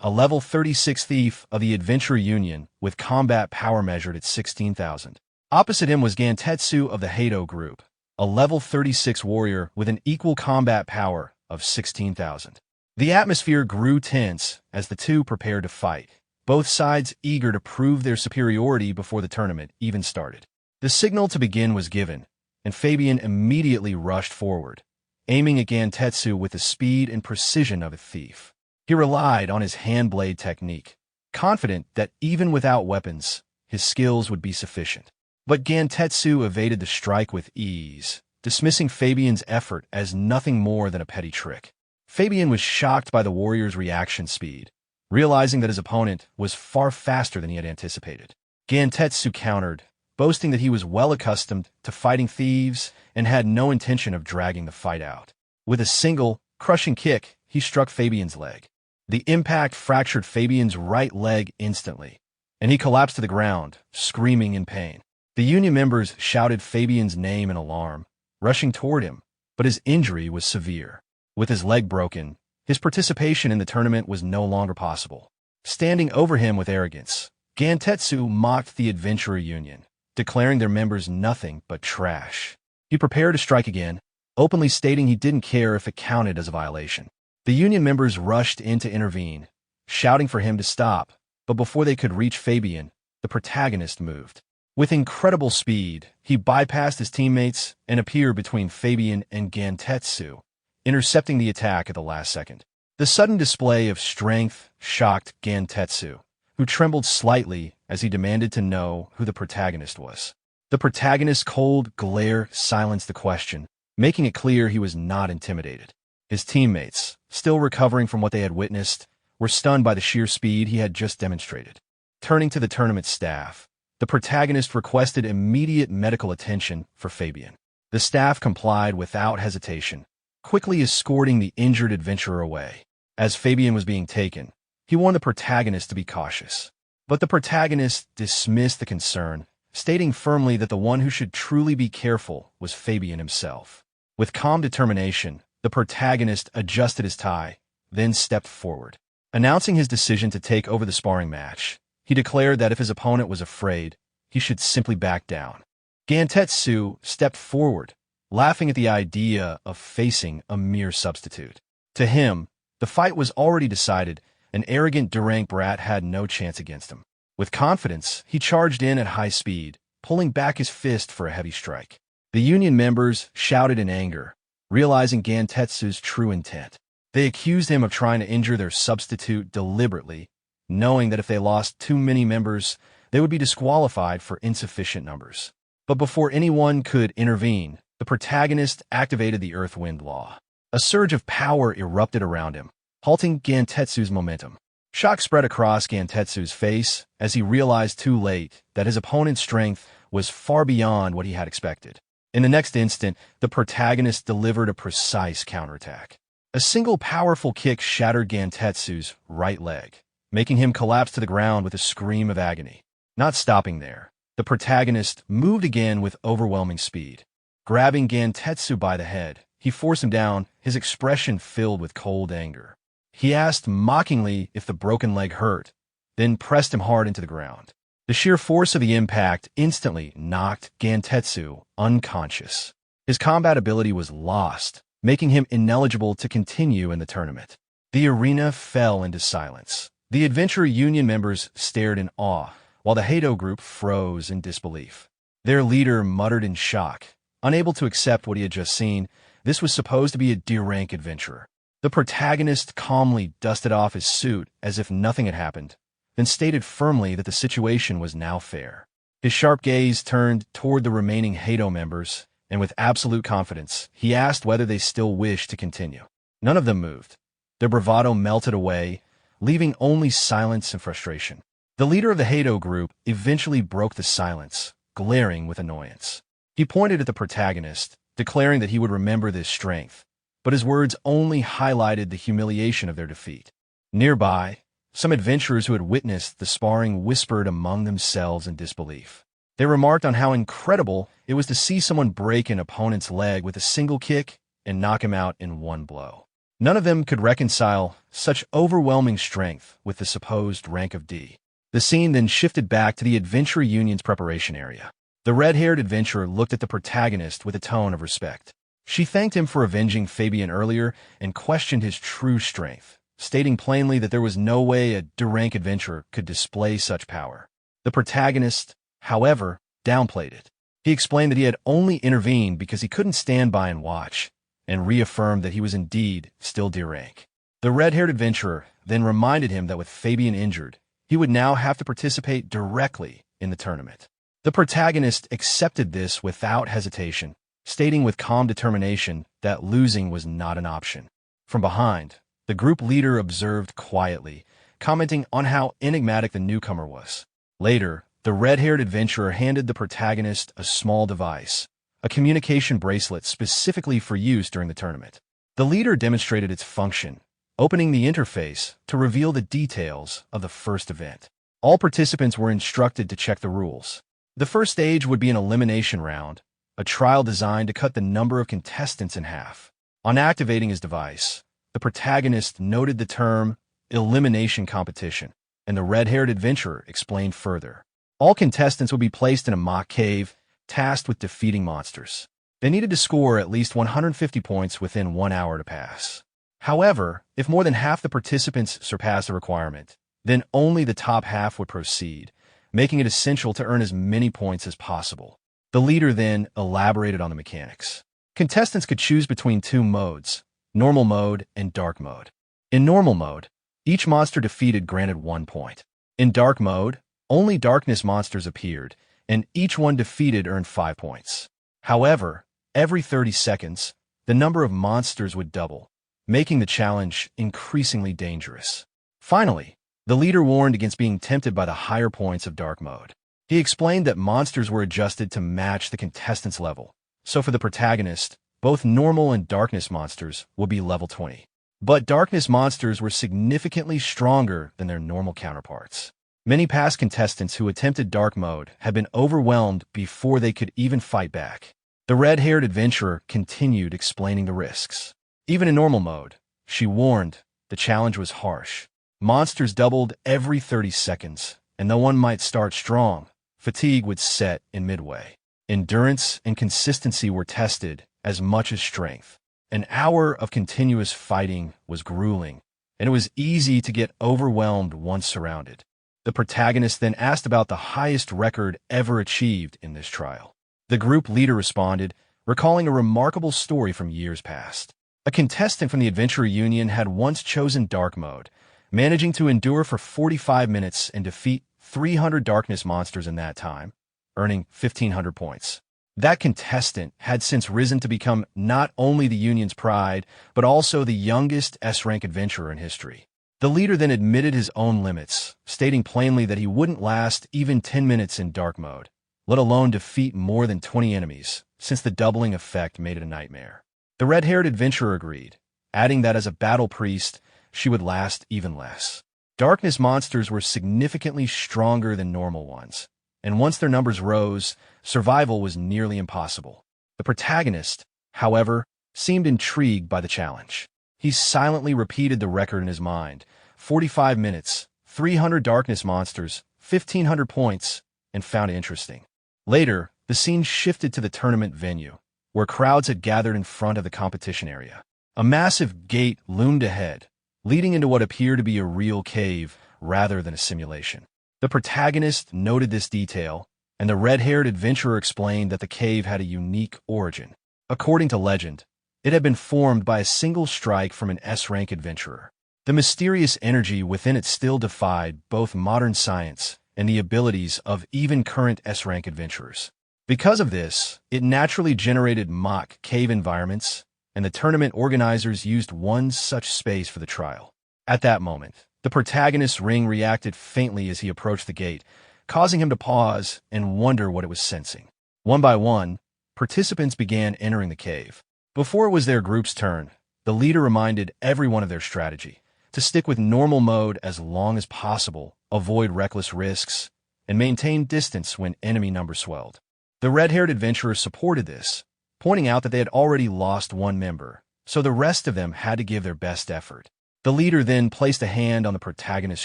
a level 36 thief of the Adventurer Union with combat power measured at 16,000. Opposite him was Gantetsu of the Hato group, a level 36 warrior with an equal combat power of 16,000. The atmosphere grew tense as the two prepared to fight, both sides eager to prove their superiority before the tournament even started. The signal to begin was given, and Fabian immediately rushed forward, aiming at Gantetsu with the speed and precision of a thief. He relied on his hand blade technique, confident that even without weapons, his skills would be sufficient. But Gantetsu evaded the strike with ease, dismissing Fabian's effort as nothing more than a petty trick. Fabian was shocked by the warrior's reaction speed, realizing that his opponent was far faster than he had anticipated. Gantetsu countered, boasting that he was well accustomed to fighting thieves and had no intention of dragging the fight out. With a single, crushing kick, he struck Fabian's leg. The impact fractured Fabian's right leg instantly, and he collapsed to the ground, screaming in pain. The Union members shouted Fabian's name in alarm, rushing toward him, but his injury was severe. With his leg broken, his participation in the tournament was no longer possible. Standing over him with arrogance, Gantetsu mocked the Adventurer Union, declaring their members nothing but trash. He prepared to strike again, openly stating he didn't care if it counted as a violation. The Union members rushed in to intervene, shouting for him to stop, but before they could reach Fabian, the protagonist moved. With incredible speed, he bypassed his teammates and appeared between Fabian and Gantetsu, intercepting the attack at the last second. The sudden display of strength shocked Gantetsu, who trembled slightly as he demanded to know who the protagonist was. The protagonist's cold glare silenced the question, making it clear he was not intimidated. His teammates, still recovering from what they had witnessed, were stunned by the sheer speed he had just demonstrated. Turning to the tournament staff, the protagonist requested immediate medical attention for Fabian. The staff complied without hesitation, quickly escorting the injured adventurer away. As Fabian was being taken, he warned the protagonist to be cautious. But the protagonist dismissed the concern, stating firmly that the one who should truly be careful was Fabian himself. With calm determination, the protagonist adjusted his tie, then stepped forward. Announcing his decision to take over the sparring match, he declared that if his opponent was afraid, he should simply back down. Gantetsu stepped forward, laughing at the idea of facing a mere substitute. To him, the fight was already decided. An arrogant Durang brat had no chance against him. With confidence, he charged in at high speed, pulling back his fist for a heavy strike. The union members shouted in anger, realizing Gantetsu's true intent. They accused him of trying to injure their substitute deliberately, knowing that if they lost too many members, they would be disqualified for insufficient numbers. But before anyone could intervene, the protagonist activated the Earth-Wind Law. A surge of power erupted around him, halting Gantetsu's momentum. Shock spread across Gantetsu's face as he realized too late that his opponent's strength was far beyond what he had expected. In the next instant, the protagonist delivered a precise counterattack. A single powerful kick shattered Gantetsu's right leg, making him collapse to the ground with a scream of agony. Not stopping there, the protagonist moved again with overwhelming speed. Grabbing Gantetsu by the head, he forced him down, his expression filled with cold anger. He asked mockingly if the broken leg hurt, then pressed him hard into the ground. The sheer force of the impact instantly knocked Gantetsu unconscious. His combat ability was lost, making him ineligible to continue in the tournament. The arena fell into silence. The Adventure Union members stared in awe, while the Hado group froze in disbelief. Their leader muttered in shock, unable to accept what he had just seen. This was supposed to be a D-rank adventurer. The protagonist calmly dusted off his suit as if nothing had happened, then stated firmly that the situation was now fair. His sharp gaze turned toward the remaining Hado members, and with absolute confidence, he asked whether they still wished to continue. None of them moved. Their bravado melted away, leaving only silence and frustration. The leader of the Hado group eventually broke the silence, glaring with annoyance. He pointed at the protagonist, declaring that he would remember this strength, but his words only highlighted the humiliation of their defeat. Nearby, some adventurers who had witnessed the sparring whispered among themselves in disbelief. They remarked on how incredible it was to see someone break an opponent's leg with a single kick and knock him out in one blow. None of them could reconcile such overwhelming strength with the supposed rank of D. The scene then shifted back to the Adventure Union's preparation area. The red-haired adventurer looked at the protagonist with a tone of respect. She thanked him for avenging Fabian earlier and questioned his true strength, stating plainly that there was no way a D-rank adventurer could display such power. The protagonist, however, downplayed it. He explained that he had only intervened because he couldn't stand by and watch, and reaffirmed that he was indeed still D-rank. The red-haired adventurer then reminded him that with Fabian injured, he would now have to participate directly in the tournament. The protagonist accepted this without hesitation, stating with calm determination that losing was not an option. From behind, the group leader observed quietly, commenting on how enigmatic the newcomer was. Later, the red-haired adventurer handed the protagonist a small device, a communication bracelet specifically for use during the tournament. The leader demonstrated its function, opening the interface to reveal the details of the first event. All participants were instructed to check the rules. The first stage would be an elimination round, a trial designed to cut the number of contestants in half. On activating his device, the protagonist noted the term elimination competition, and the red-haired adventurer explained further. All contestants would be placed in a mock cave, tasked with defeating monsters. They needed to score at least 150 points within 1 hour to pass. However, if more than half the participants surpassed the requirement, then only the top half would proceed, making it essential to earn as many points as possible. The leader then elaborated on the mechanics. Contestants could choose between two modes, normal mode and dark mode. In normal mode, each monster defeated granted 1 point. In dark mode, only darkness monsters appeared, and each one defeated earned 5 points. However, every 30 seconds, the number of monsters would double, making the challenge increasingly dangerous. Finally, the leader warned against being tempted by the higher points of dark mode. He explained that monsters were adjusted to match the contestant's level, so for the protagonist, both normal and darkness monsters will be level 20. But darkness monsters were significantly stronger than their normal counterparts. Many past contestants who attempted dark mode had been overwhelmed before they could even fight back. The red-haired adventurer continued explaining the risks. Even in normal mode, she warned, the challenge was harsh. Monsters doubled every 30 seconds, and though one might start strong, fatigue would set in midway. Endurance and consistency were tested as much as strength. An hour of continuous fighting was grueling, and it was easy to get overwhelmed once surrounded. The protagonist then asked about the highest record ever achieved in this trial. The group leader responded, recalling a remarkable story from years past. A contestant from the Adventurer Union had once chosen dark mode, managing to endure for 45 minutes and defeat 300 darkness monsters in that time, earning 1,500 points. That contestant had since risen to become not only the Union's pride, but also the youngest S-rank adventurer in history. The leader then admitted his own limits, stating plainly that he wouldn't last even 10 minutes in dark mode, let alone defeat more than 20 enemies, since the doubling effect made it a nightmare. The red-haired adventurer agreed, adding that as a battle priest, she would last even less. Darkness monsters were significantly stronger than normal ones, and once their numbers rose, survival was nearly impossible. The protagonist, however, seemed intrigued by the challenge. He silently repeated the record in his mind, 45 minutes, 300 darkness monsters, 1,500 points, and found it interesting. Later, the scene shifted to the tournament venue, where crowds had gathered in front of the competition area. A massive gate loomed ahead, leading into what appeared to be a real cave rather than a simulation. The protagonist noted this detail, and the red-haired adventurer explained that the cave had a unique origin. According to legend, it had been formed by a single strike from an S-rank adventurer. The mysterious energy within it still defied both modern science and the abilities of even current S-rank adventurers. Because of this, it naturally generated mock cave environments, and the tournament organizers used one such space for the trial. At that moment, the protagonist's ring reacted faintly as he approached the gate, causing him to pause and wonder what it was sensing. One by one, participants began entering the cave. Before it was their group's turn, the leader reminded everyone of their strategy, to stick with normal mode as long as possible, avoid reckless risks, and maintain distance when enemy numbers swelled. The red-haired adventurer supported this, pointing out that they had already lost one member, so the rest of them had to give their best effort. The leader then placed a hand on the protagonist's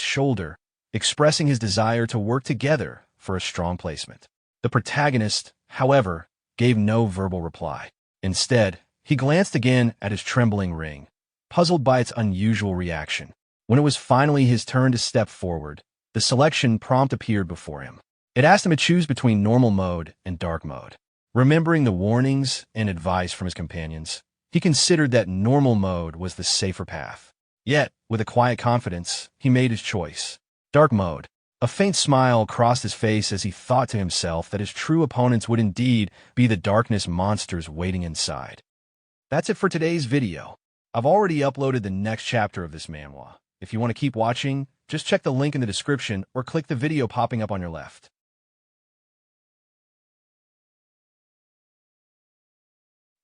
shoulder, expressing his desire to work together for a strong placement. The protagonist, however, gave no verbal reply. Instead, he glanced again at his trembling ring, puzzled by its unusual reaction. When it was finally his turn to step forward, the selection prompt appeared before him. It asked him to choose between normal mode and dark mode. Remembering the warnings and advice from his companions, he considered that normal mode was the safer path. Yet, with a quiet confidence, he made his choice. Dark mode. A faint smile crossed his face as he thought to himself that his true opponents would indeed be the darkness monsters waiting inside. That's it for today's video. I've already uploaded the next chapter of this manhwa. If you want to keep watching, just check the link in the description or click the video popping up on your left.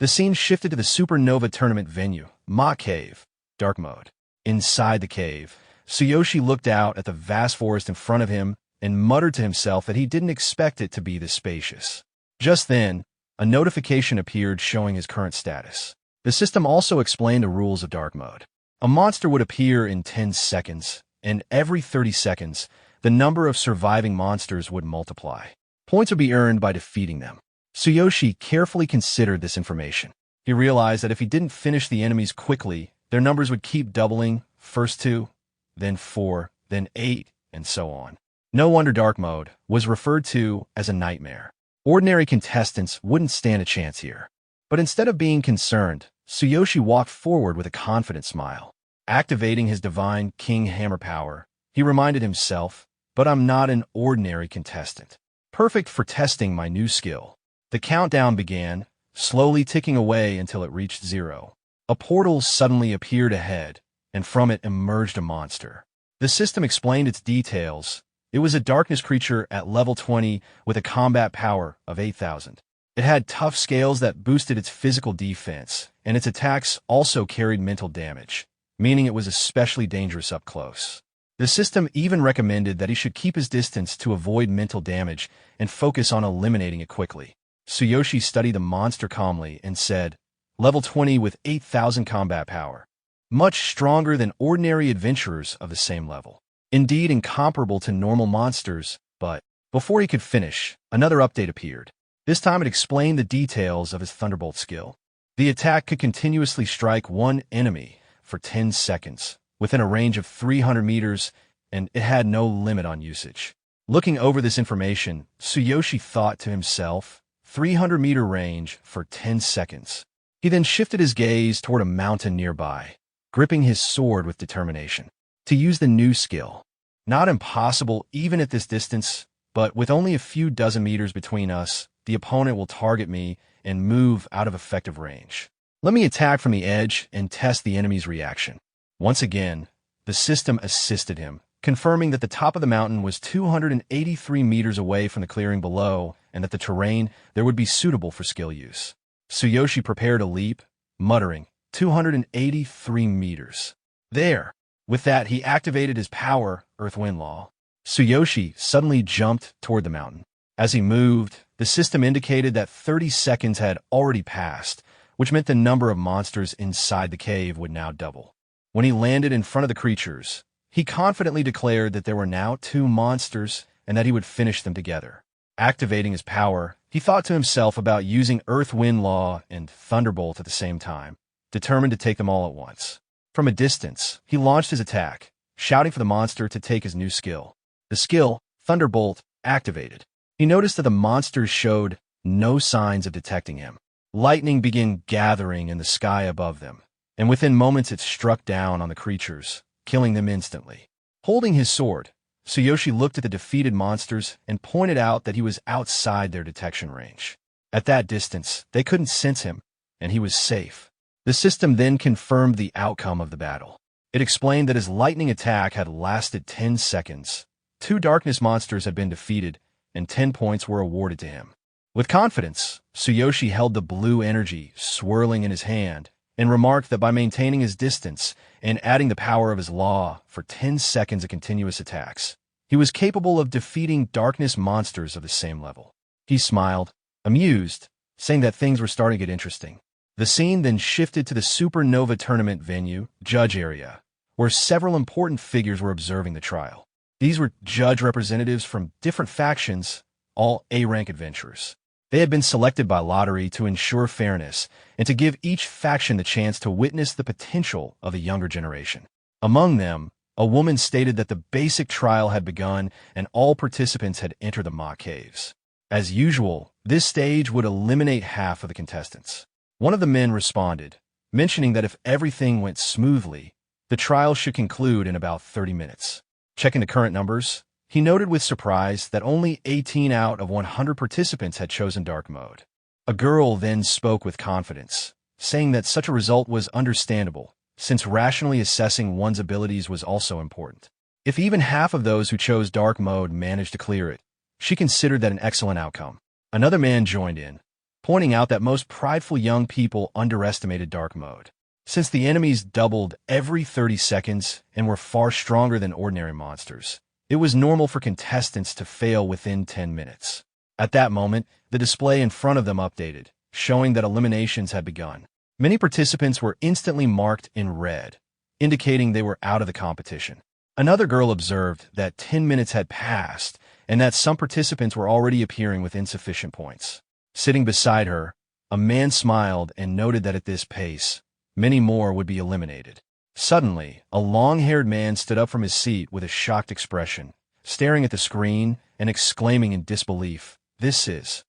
The scene shifted to the Supernova Tournament venue, Ma Cave, dark mode. Inside the cave, Tsuyoshi looked out at the vast forest in front of him and muttered to himself that he didn't expect it to be this spacious. Just then, a notification appeared showing his current status. The system also explained the rules of dark mode. A monster would appear in 10 seconds, and every 30 seconds, the number of surviving monsters would multiply. Points would be earned by defeating them. Tsuyoshi carefully considered this information. He realized that if he didn't finish the enemies quickly, their numbers would keep doubling, first 2, then 4, then 8, and so on. No wonder dark mode was referred to as a nightmare. Ordinary contestants wouldn't stand a chance here. But instead of being concerned, Tsuyoshi walked forward with a confident smile. Activating his divine king hammer power, he reminded himself, but I'm not an ordinary contestant. Perfect for testing my new skill. The countdown began, slowly ticking away until it reached 0. A portal suddenly appeared ahead, and from it emerged a monster. The system explained its details. It was a darkness creature at level 20 with a combat power of 8,000. It had tough scales that boosted its physical defense, and its attacks also carried mental damage, meaning it was especially dangerous up close. The system even recommended that he should keep his distance to avoid mental damage and focus on eliminating it quickly. Tsuyoshi studied the monster calmly and said, "Level 20 with 8,000 combat power. Much stronger than ordinary adventurers of the same level. Indeed incomparable to normal monsters," but before he could finish, another update appeared. This time it explained the details of his Thunderbolt skill. The attack could continuously strike one enemy for 10 seconds, within a range of 300 meters, and it had no limit on usage. Looking over this information, Tsuyoshi thought to himself, 300-meter range for 10 seconds. He then shifted his gaze toward a mountain nearby, gripping his sword with determination to use the new skill. Not impossible even at this distance, but with only a few dozen meters between us, the opponent will target me and move out of effective range. Let me attack from the edge and test the enemy's reaction. Once again, the system assisted him, confirming that the top of the mountain was 283 meters away from the clearing below and that the terrain there would be suitable for skill use. Tsuyoshi prepared a leap, muttering, 283 meters. There! With that, he activated his power, Earth-Wind Law. Tsuyoshi suddenly jumped toward the mountain. As he moved, the system indicated that 30 seconds had already passed, which meant the number of monsters inside the cave would now double. When he landed in front of the creatures, he confidently declared that there were now 2 monsters and that he would finish them together. Activating his power, he thought to himself about using Earth-Wind Law and Thunderbolt at the same time, determined to take them all at once. From a distance, he launched his attack, shouting for the monster to take his new skill. The skill, Thunderbolt, activated. He noticed that the monsters showed no signs of detecting him. Lightning began gathering in the sky above them, and within moments it struck down on the creatures, killing them instantly. Holding his sword, Tsuyoshi looked at the defeated monsters and pointed out that he was outside their detection range. At that distance, they couldn't sense him, and he was safe. The system then confirmed the outcome of the battle. It explained that his lightning attack had lasted 10 seconds. 2 darkness monsters had been defeated, and 10 points were awarded to him. With confidence, Tsuyoshi held the blue energy swirling in his hand and remarked that by maintaining his distance and adding the power of his law for 10 seconds of continuous attacks, he was capable of defeating darkness monsters of the same level. He smiled, amused, saying that things were starting to get interesting. The scene then shifted to the Supernova Tournament venue, judge area, where several important figures were observing the trial. These were judge representatives from different factions, all A-rank adventurers. They had been selected by lottery to ensure fairness and to give each faction the chance to witness the potential of the younger generation. Among them, a woman stated that the basic trial had begun and all participants had entered the mock caves. As usual, this stage would eliminate half of the contestants. One of the men responded, mentioning that if everything went smoothly, the trial should conclude in about 30 minutes. Checking the current numbers, he noted with surprise that only 18 out of 100 participants had chosen dark mode. A girl then spoke with confidence, saying that such a result was understandable, since rationally assessing one's abilities was also important. If even half of those who chose dark mode managed to clear it, she considered that an excellent outcome. Another man joined in, pointing out that most prideful young people underestimated dark mode. Since the enemies doubled every 30 seconds and were far stronger than ordinary monsters, it was normal for contestants to fail within 10 minutes. At that moment, the display in front of them updated, showing that eliminations had begun. Many participants were instantly marked in red, indicating they were out of the competition. Another girl observed that 10 minutes had passed and that some participants were already appearing with insufficient points. Sitting beside her, a man smiled and noted that at this pace, many more would be eliminated. Suddenly, a long-haired man stood up from his seat with a shocked expression, staring at the screen and exclaiming in disbelief, "This is..."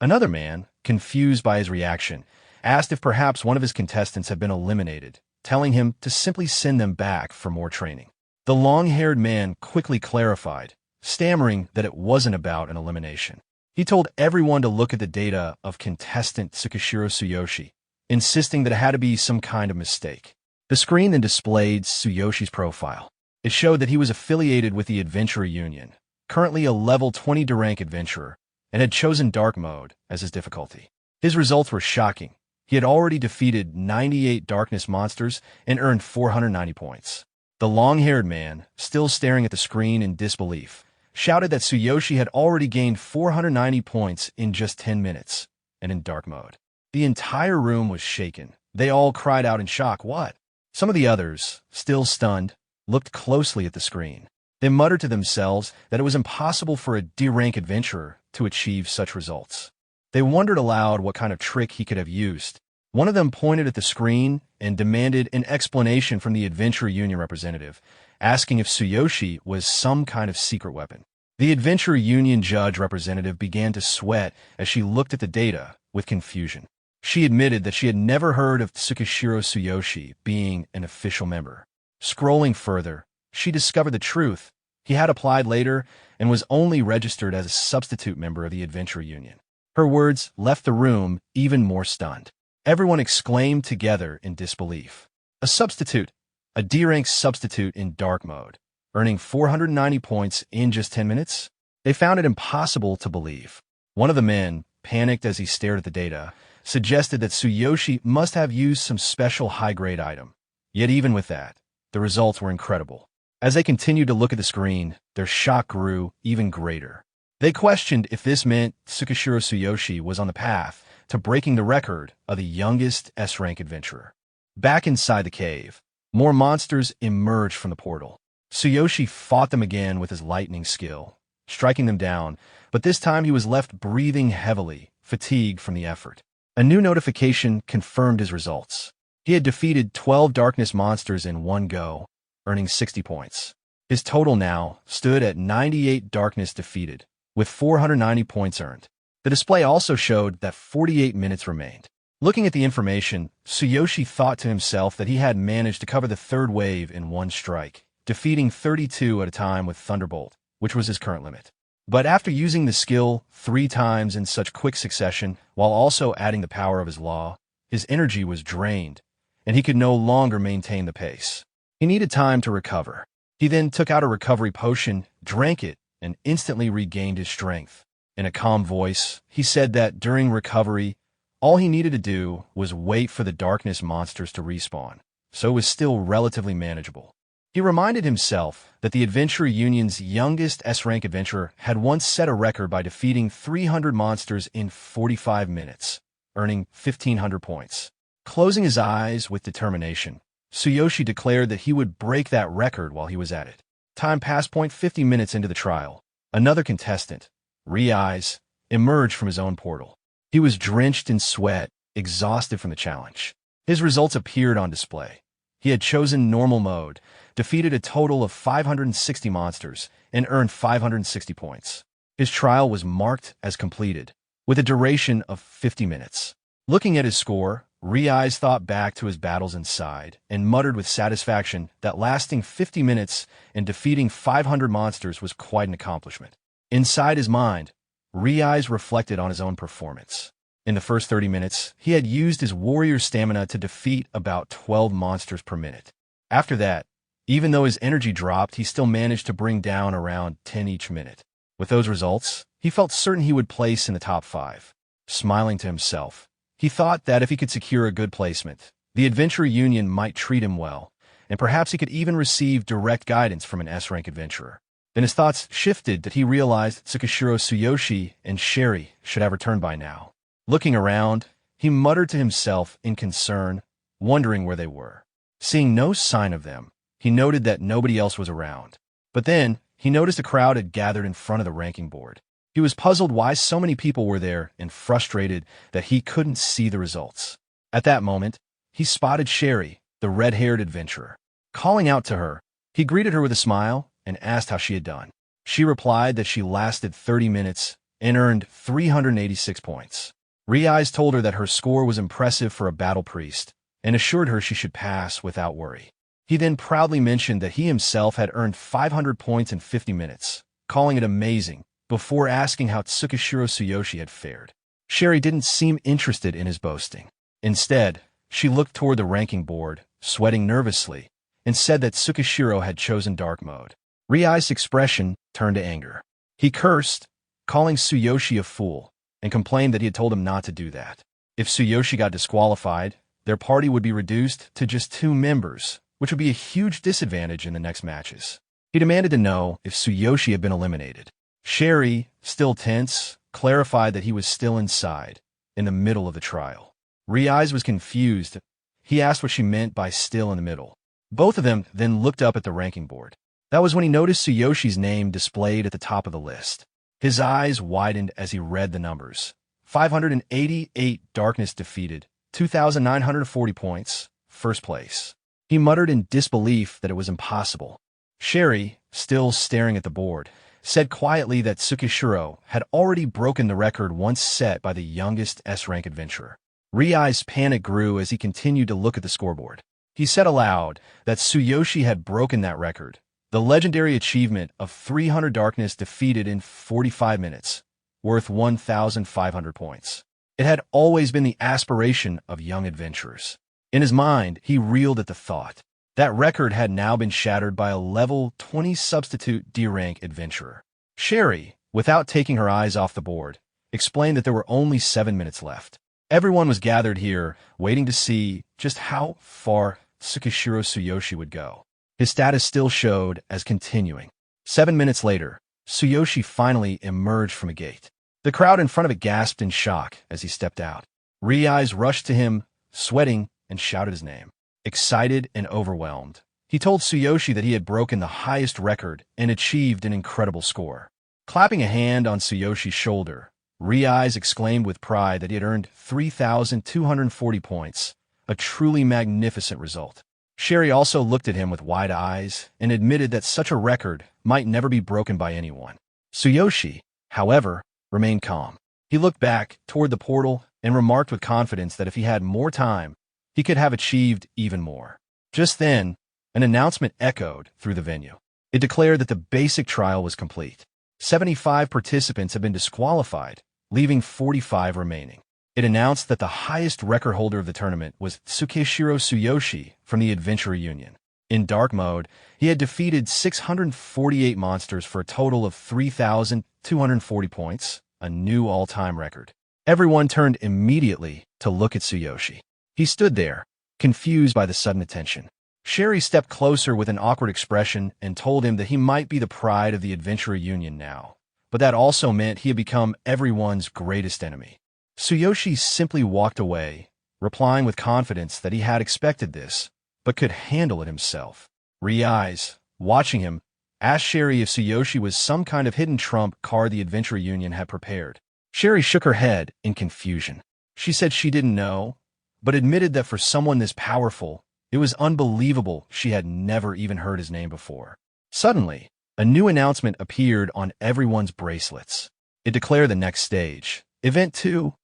Another man, confused by his reaction, asked if perhaps one of his contestants had been eliminated, telling him to simply send them back for more training. The long-haired man quickly clarified, stammering that it wasn't about an elimination. He told everyone to look at the data of contestant Tsuyoshi, insisting that it had to be some kind of mistake. The screen then displayed Tsuyoshi's profile. It showed that he was affiliated with the Adventurer Union, currently a level 20 rank adventurer, and had chosen Dark Mode as his difficulty. His results were shocking. He had already defeated 98 darkness monsters and earned 490 points. The long-haired man, still staring at the screen in disbelief, shouted that Tsuyoshi had already gained 490 points in just 10 minutes, and in Dark Mode. The entire room was shaken. They all cried out in shock, "What?" Some of the others, still stunned, looked closely at the screen. They muttered to themselves that it was impossible for a D-rank adventurer to achieve such results. They wondered aloud what kind of trick he could have used. One of them pointed at the screen and demanded an explanation from the Adventurer Union representative, asking if Tsuyoshi was some kind of secret weapon. The Adventurer Union judge representative began to sweat as she looked at the data with confusion. She admitted that she had never heard of Tsuyoshi being an official member. Scrolling further, she discovered the truth. He had applied later and was only registered as a substitute member of the Adventurer Union. Her words left the room even more stunned. Everyone exclaimed together in disbelief. A substitute, a D-rank substitute in Dark Mode, earning 490 points in just 10 minutes? They found it impossible to believe. One of the men, panicked as he stared at the data, suggested that Tsuyoshi must have used some special high-grade item. Yet even with that, the results were incredible. As they continued to look at the screen, their shock grew even greater. They questioned if this meant Tsuyoshi was on the path to breaking the record of the youngest S-rank adventurer. Back inside the cave, more monsters emerged from the portal. Tsuyoshi fought them again with his lightning skill, striking them down, but this time he was left breathing heavily, fatigued from the effort. A new notification confirmed his results. He had defeated 12 darkness monsters in one go, earning 60 points. His total now stood at 98 darkness defeated, with 490 points earned. The display also showed that 48 minutes remained. Looking at the information, Tsuyoshi thought to himself that he had managed to cover the third wave in one strike, defeating 32 at a time with Thunderbolt, which was his current limit. But after using the skill 3 times in such quick succession, while also adding the power of his law, his energy was drained, and he could no longer maintain the pace. He needed time to recover. He then took out a recovery potion, drank it, and instantly regained his strength. In a calm voice, he said that during recovery, all he needed to do was wait for the darkness monsters to respawn, so it was still relatively manageable. He reminded himself that the Adventurer Union's youngest S-rank adventurer had once set a record by defeating 300 monsters in 45 minutes, earning 1,500 points. Closing his eyes with determination, Tsuyoshi declared that he would break that record while he was at it. Time passed. 50 minutes into the trial, another contestant, Ryoga, emerged from his own portal. He was drenched in sweat, exhausted from the challenge. His results appeared on display. He had chosen normal mode, defeated a total of 560 monsters, and earned 560 points. His trial was marked as completed, with a duration of 50 minutes. Looking at his score, Ryoga thought back to his battles inside and muttered with satisfaction that lasting 50 minutes and defeating 500 monsters was quite an accomplishment. Inside his mind, Ryoga reflected on his own performance. In the first 30 minutes, he had used his warrior stamina to defeat about 12 monsters per minute. After that, even though his energy dropped, he still managed to bring down around 10 each minute. With those results, he felt certain he would place in the top 5. Smiling to himself, he thought that if he could secure a good placement, the Adventurer Union might treat him well, and perhaps he could even receive direct guidance from an S-rank adventurer. Then his thoughts shifted that he realized Tsuyoshi and Sherry should have returned by now. Looking around, he muttered to himself in concern, wondering where they were. Seeing no sign of them, he noted that nobody else was around. But then, he noticed a crowd had gathered in front of the ranking board. He was puzzled why so many people were there and frustrated that he couldn't see the results. At that moment, he spotted Sherry, the red-haired adventurer. Calling out to her, he greeted her with a smile and asked how she had done. She replied that she lasted 30 minutes and earned 386 points. Ryoga told her that her score was impressive for a battle priest, and assured her she should pass without worry. He then proudly mentioned that he himself had earned 500 points in 50 minutes, calling it amazing, before asking how Tsuyoshi had fared. Sherry didn't seem interested in his boasting. Instead, she looked toward the ranking board, sweating nervously, and said that Tsukishiro had chosen dark mode. Ryai's expression turned to anger. He cursed, calling Tsuyoshi a fool, and complained that he had told him not to do that. If Tsuyoshi got disqualified, their party would be reduced to just 2 members, which would be a huge disadvantage in the next matches. He demanded to know if Tsuyoshi had been eliminated. Sherry, still tense, clarified that he was still inside, in the middle of the trial. Ryai was confused. He asked what she meant by still in the middle. Both of them then looked up at the ranking board. That was when he noticed Tsuyoshi's name displayed at the top of the list. His eyes widened as he read the numbers. 588 darkness defeated, 2,940 points, first place. He muttered in disbelief that it was impossible. Sherry, still staring at the board, said quietly that Tsukishiro had already broken the record once set by the youngest S-rank adventurer. Ryai's panic grew as he continued to look at the scoreboard. He said aloud that Tsuyoshi had broken that record, the legendary achievement of 300 darkness defeated in 45 minutes, worth 1,500 points. It had always been the aspiration of young adventurers. In his mind, he reeled at the thought. That record had now been shattered by a level 20 substitute D-rank adventurer. Sherry, without taking her eyes off the board, explained that there were only 7 minutes left. Everyone was gathered here, waiting to see just how far Tsukishiro Tsuyoshi would go. His status still showed as continuing. 7 minutes later, Tsuyoshi finally emerged from a gate. The crowd in front of it gasped in shock as he stepped out. Ryai rushed to him, sweating, and shouted his name. Excited and overwhelmed, he told Tsuyoshi that he had broken the highest record and achieved an incredible score. Clapping a hand on Tsuyoshi's shoulder, Ryai exclaimed with pride that he had earned 3,240 points, a truly magnificent result. Sherry also looked at him with wide eyes and admitted that such a record might never be broken by anyone. Tsuyoshi, however, remained calm. He looked back toward the portal and remarked with confidence that if he had more time, he could have achieved even more. Just then, an announcement echoed through the venue. It declared that the basic trial was complete. 75 participants had been disqualified, leaving 45 remaining. It announced that the highest record holder of the tournament was Tsukishiro Tsuyoshi from the Adventurer Union. In dark mode, he had defeated 648 monsters for a total of 3,240 points, a new all-time record. Everyone turned immediately to look at Tsuyoshi. He stood there, confused by the sudden attention. Sherry stepped closer with an awkward expression and told him that he might be the pride of the Adventurer Union now, but that also meant he had become everyone's greatest enemy. Tsuyoshi simply walked away, replying with confidence that he had expected this, but could handle it himself. Ryai, watching him, asked Sherry if Tsuyoshi was some kind of hidden trump card the Adventurer Union had prepared. Sherry shook her head in confusion. She said she didn't know, but admitted that for someone this powerful, it was unbelievable she had never even heard his name before. Suddenly, a new announcement appeared on everyone's bracelets. It declared the next stage, Event 2,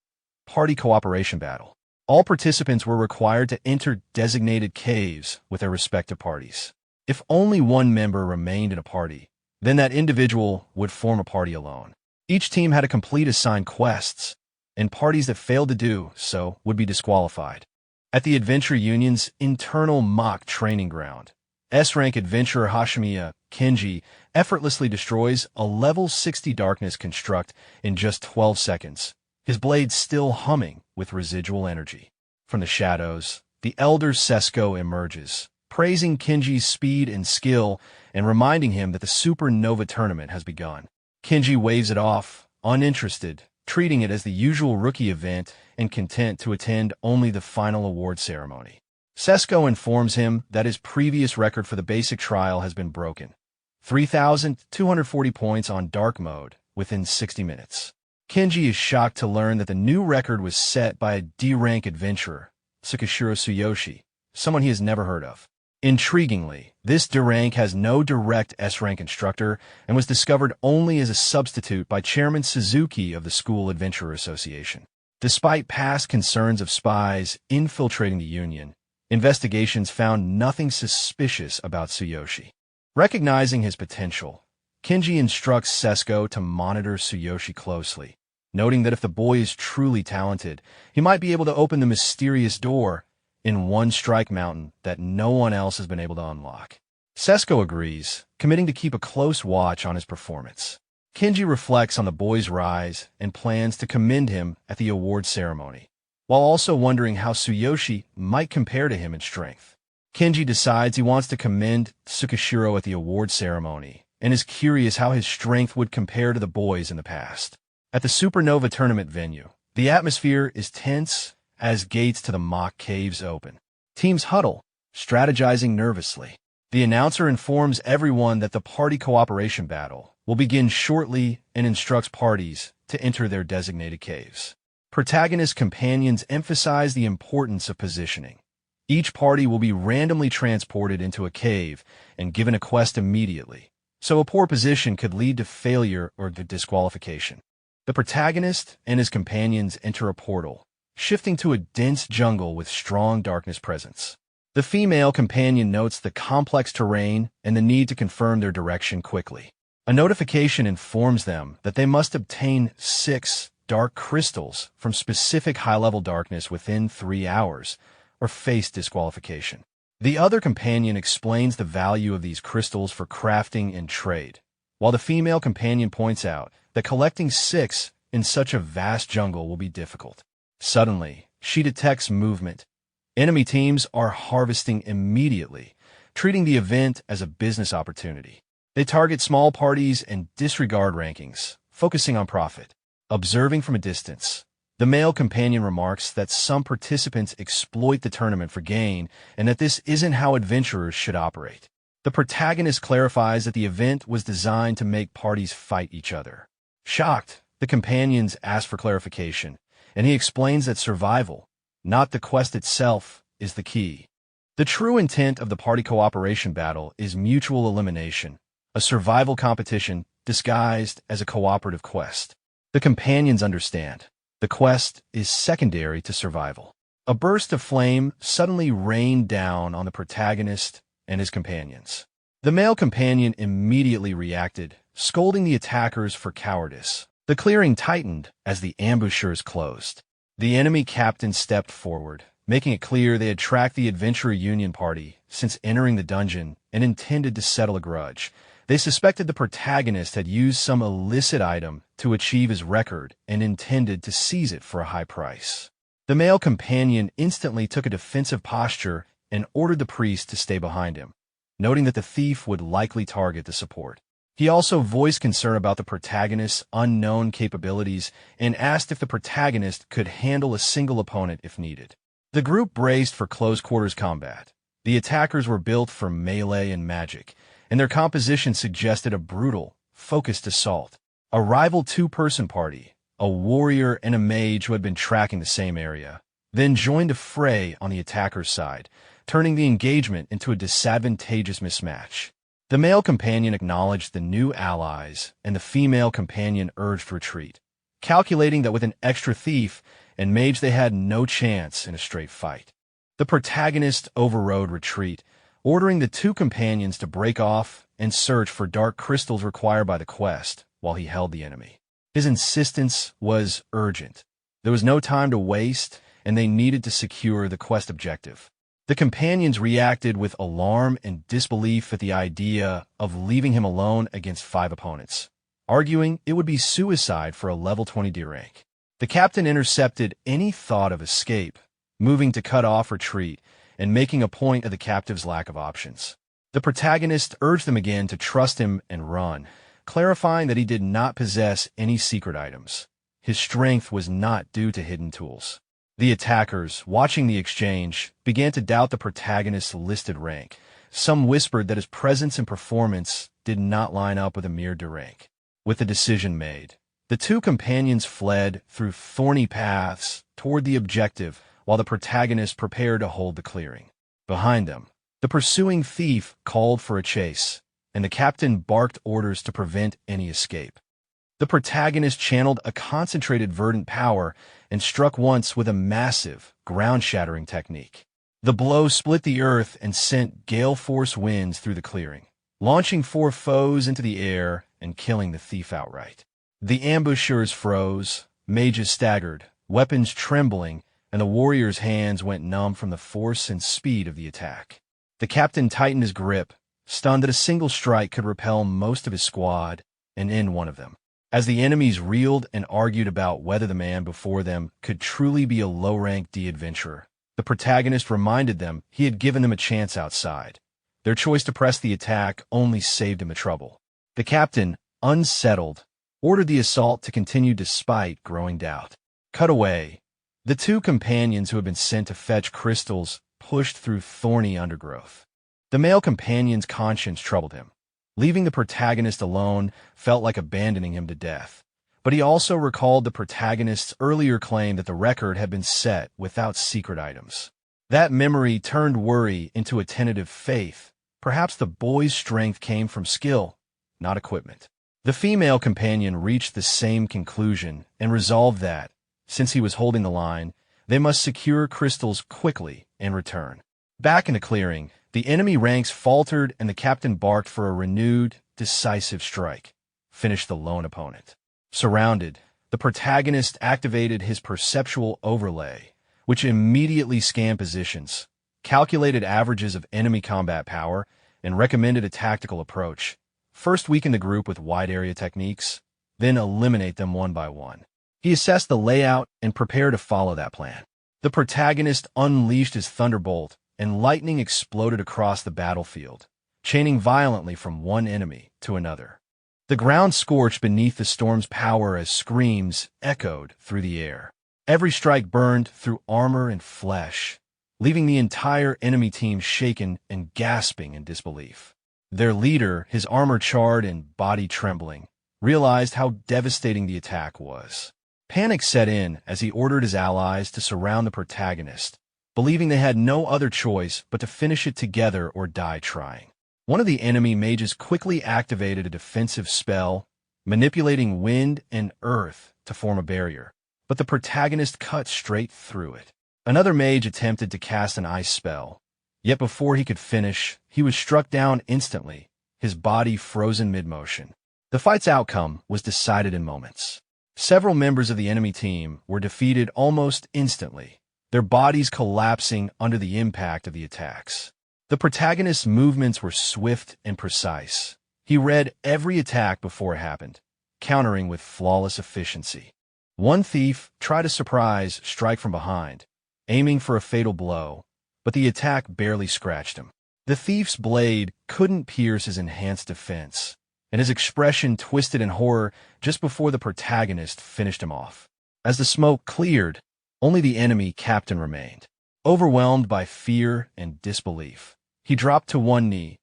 Party Cooperation Battle. All participants were required to enter designated caves with their respective parties. If only one member remained in a party, then that individual would form a party alone. Each team had to complete assigned quests, and parties that failed to do so would be disqualified. At the Adventure Union's internal mock training ground, S-rank adventurer Hashimiya Kenji effortlessly destroys a level 60 darkness construct in just 12 seconds, his blade still humming with residual energy. From the shadows, the elder Sesko emerges, praising Kenji's speed and skill and reminding him that the Supernova tournament has begun. Kenji waves it off, uninterested, treating it as the usual rookie event and content to attend only the final award ceremony. Sesko informs him that his previous record for the basic trial has been broken. 3,240 points on dark mode within 60 minutes. Kenji is shocked to learn that the new record was set by a D-rank adventurer, Tsukishiro Tsuyoshi, someone he has never heard of. Intriguingly, this D-rank has no direct S-rank instructor and was discovered only as a substitute by Chairman Suzuki of the School Adventurer Association. Despite past concerns of spies infiltrating the Union, Investigations found nothing suspicious about Tsuyoshi. Recognizing his potential, Kenji instructs Sesko to monitor Tsuyoshi closely, noting that if the boy is truly talented, he might be able to open the mysterious door in One Strike Mountain that no one else has been able to unlock. Sesko agrees, committing to keep a close watch on his performance. Kenji reflects on the boy's rise and plans to commend him at the award ceremony, while also wondering how Tsuyoshi might compare to him in strength. Kenji decides he wants to commend Tsukishiro at the award ceremony and is curious how his strength would compare to the boys in the past. At the Supernova tournament venue, the atmosphere is tense as gates to the mock caves open. Teams huddle, strategizing nervously. The announcer informs everyone that the party cooperation battle will begin shortly and instructs parties to enter their designated caves. Protagonist companions emphasize the importance of positioning. Each party will be randomly transported into a cave and given a quest immediately, so a poor position could lead to failure or to disqualification. The protagonist and his companions enter a portal, shifting to a dense jungle with strong darkness presence. The female companion notes the complex terrain and the need to confirm their direction quickly. A notification informs them that they must obtain 6 dark crystals from specific high-level darkness within 3 hours, or face disqualification. The other companion explains the value of these crystals for crafting and trade, while the female companion points out that collecting 6 in such a vast jungle will be difficult. Suddenly, she detects movement. Enemy teams are harvesting immediately, treating the event as a business opportunity. They target small parties and disregard rankings, focusing on profit. Observing from a distance, the male companion remarks that some participants exploit the tournament for gain and that this isn't how adventurers should operate. The protagonist clarifies that the event was designed to make parties fight each other. Shocked, the companions ask for clarification, and he explains that survival, not the quest itself, is the key. The true intent of the party cooperation battle is mutual elimination, a survival competition disguised as a cooperative quest. The companions understand. The quest is secondary to survival. A burst of flame suddenly rained down on the protagonist and his companions. The male companion immediately reacted, scolding the attackers for cowardice. The clearing tightened as the ambushers closed. The enemy captain stepped forward, making it clear they had tracked the Adventurer Union party since entering the dungeon and intended to settle a grudge. They suspected the protagonist had used some illicit item to achieve his record and intended to seize it for a high price. The male companion instantly took a defensive posture and ordered the priest to stay behind him, noting that the thief would likely target the support. He also voiced concern about the protagonist's unknown capabilities and asked if the protagonist could handle a single opponent if needed. The group braced for close-quarters combat. The attackers were built for melee and magic, and their composition suggested a brutal, focused assault. A rival 2-person party, a warrior and a mage who had been tracking the same area, then joined a fray on the attacker's side, turning the engagement into a disadvantageous mismatch. The male companion acknowledged the new allies, and the female companion urged retreat, calculating that with an extra thief and mage they had no chance in a straight fight. The protagonist overrode retreat, ordering the 2 companions to break off and search for dark crystals required by the quest while he held the enemy. His insistence was urgent. There was no time to waste, and they needed to secure the quest objective. The companions reacted with alarm and disbelief at the idea of leaving him alone against 5 opponents, arguing it would be suicide for a level 20 D rank. The captain intercepted any thought of escape, moving to cut off retreat and making a point of the captive's lack of options. The protagonist urged them again to trust him and run, clarifying that he did not possess any secret items. His strength was not due to hidden tools. The attackers, watching the exchange, began to doubt the protagonist's listed rank. Some whispered that his presence and performance did not line up with a mere D rank. With the decision made, the 2 companions fled through thorny paths toward the objective while the protagonist prepared to hold the clearing. Behind them, the pursuing thief called for a chase, and the captain barked orders to prevent any escape. The protagonist channeled a concentrated verdant power and struck once with a massive, ground-shattering technique. The blow split the earth and sent gale-force winds through the clearing, launching 4 foes into the air and killing the thief outright. The ambushers froze, mages staggered, weapons trembling, and the warriors' hands went numb from the force and speed of the attack. The captain tightened his grip, stunned that a single strike could repel most of his squad and end one of them. As the enemies reeled and argued about whether the man before them could truly be a low-rank D-adventurer, the protagonist reminded them he had given them a chance outside. Their choice to press the attack only saved him the trouble. The captain, unsettled, ordered the assault to continue despite growing doubt. Cut away. The 2 companions who had been sent to fetch crystals pushed through thorny undergrowth. The male companion's conscience troubled him. Leaving the protagonist alone felt like abandoning him to death. But he also recalled the protagonist's earlier claim that the record had been set without secret items. That memory turned worry into a tentative faith. Perhaps the boy's strength came from skill, not equipment. The female companion reached the same conclusion and resolved that, since he was holding the line, they must secure crystals quickly and return. Back in the clearing, the enemy ranks faltered and the captain barked for a renewed, decisive strike. Finished the lone opponent. Surrounded, the protagonist activated his perceptual overlay, which immediately scanned positions, calculated averages of enemy combat power, and recommended a tactical approach. First weaken the group with wide-area techniques, then eliminate them one by one. He assessed the layout and prepared to follow that plan. The protagonist unleashed his thunderbolt, and lightning exploded across the battlefield, chaining violently from one enemy to another. The ground scorched beneath the storm's power as screams echoed through the air. Every strike burned through armor and flesh, leaving the entire enemy team shaken and gasping in disbelief. Their leader, his armor charred and body trembling, realized how devastating the attack was. Panic set in as he ordered his allies to surround the protagonist, believing they had no other choice but to finish it together or die trying. One of the enemy mages quickly activated a defensive spell, manipulating wind and earth to form a barrier, but the protagonist cut straight through it. Another mage attempted to cast an ice spell, yet before he could finish, he was struck down instantly, his body frozen mid-motion. The fight's outcome was decided in moments. Several members of the enemy team were defeated almost instantly, their bodies collapsing under the impact of the attacks. The protagonist's movements were swift and precise. He read every attack before it happened, countering with flawless efficiency. One thief tried a surprise strike from behind, aiming for a fatal blow, but the attack barely scratched him. The thief's blade couldn't pierce his enhanced defense, and his expression twisted in horror just before the protagonist finished him off. As the smoke cleared, only the enemy captain remained. Overwhelmed by fear and disbelief, he dropped to one knee,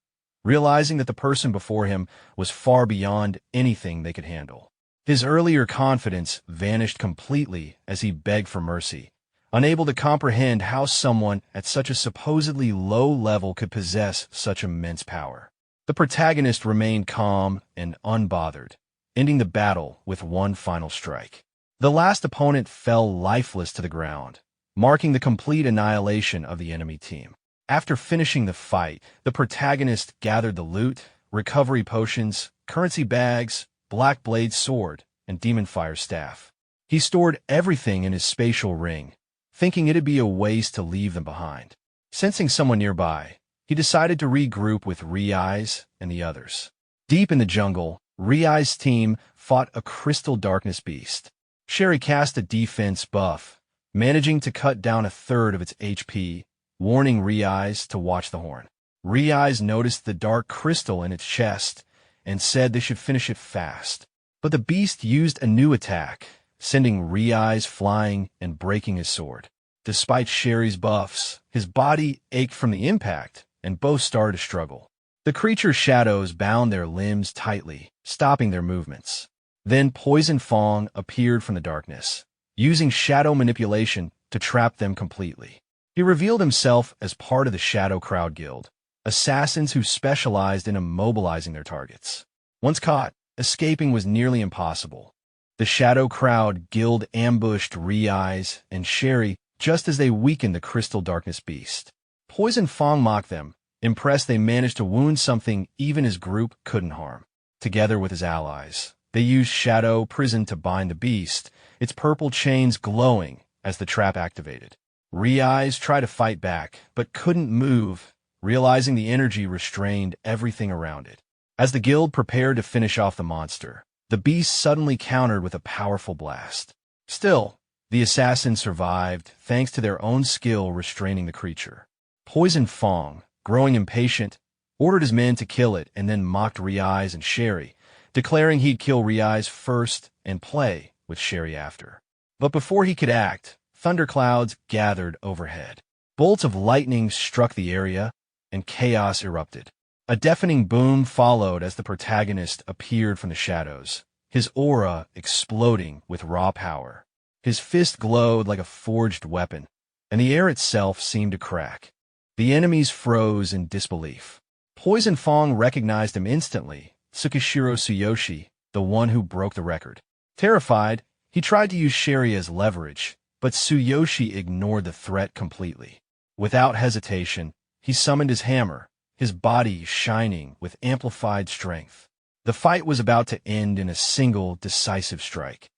realizing that the person before him was far beyond anything they could handle. His earlier confidence vanished completely as he begged for mercy, unable to comprehend how someone at such a supposedly low level could possess such immense power. The protagonist remained calm and unbothered, ending the battle with one final strike. The last opponent fell lifeless to the ground, marking the complete annihilation of the enemy team. After finishing the fight, the protagonist gathered the loot, recovery potions, currency bags, black blade sword, and demon fire staff. He stored everything in his spatial ring, thinking it'd be a waste to leave them behind. Sensing someone nearby, he decided to regroup with Ryoga and the others. Deep in the jungle, Ryoga's team fought a crystal darkness beast. Sherry cast a defense buff, managing to cut down a third of its HP, warning Ryoga to watch the horn. Ryoga noticed the dark crystal in its chest and said they should finish it fast. But the beast used a new attack, sending Ryoga flying and breaking his sword. Despite Sherry's buffs, his body ached from the impact, and both started to struggle. The creature's shadows bound their limbs tightly, stopping their movements. Then Poison Fong appeared from the darkness, using shadow manipulation to trap them completely. He revealed himself as part of the Shadow Crowd Guild, assassins who specialized in immobilizing their targets. Once caught, escaping was nearly impossible. The Shadow Crowd Guild ambushed Ryoga and Sherry just as they weakened the Crystal Darkness Beast. Poison Fong mocked them. Impressed, they managed to wound something even his group couldn't harm. Together with his allies, they used Shadow Prison to bind the beast, its purple chains glowing as the trap activated. Ryoga tried to fight back, but couldn't move, realizing the energy restrained everything around it. As the guild prepared to finish off the monster, the beast suddenly countered with a powerful blast. Still, the assassins survived thanks to their own skill restraining the creature. Poison Fong, growing impatient, ordered his men to kill it and then mocked Ryoga and Sherry, declaring he'd kill Ryoga first and play with Sherry after. But before he could act, thunderclouds gathered overhead. Bolts of lightning struck the area, and chaos erupted. A deafening boom followed as the protagonist appeared from the shadows, his aura exploding with raw power. His fist glowed like a forged weapon, and the air itself seemed to crack. The enemies froze in disbelief. Poison Fong recognized him instantly, Tsuyoshi, the one who broke the record. Terrified, he tried to use Sherry as leverage, but Tsuyoshi ignored the threat completely. Without hesitation, he summoned his hammer, his body shining with amplified strength. The fight was about to end in a single, decisive strike.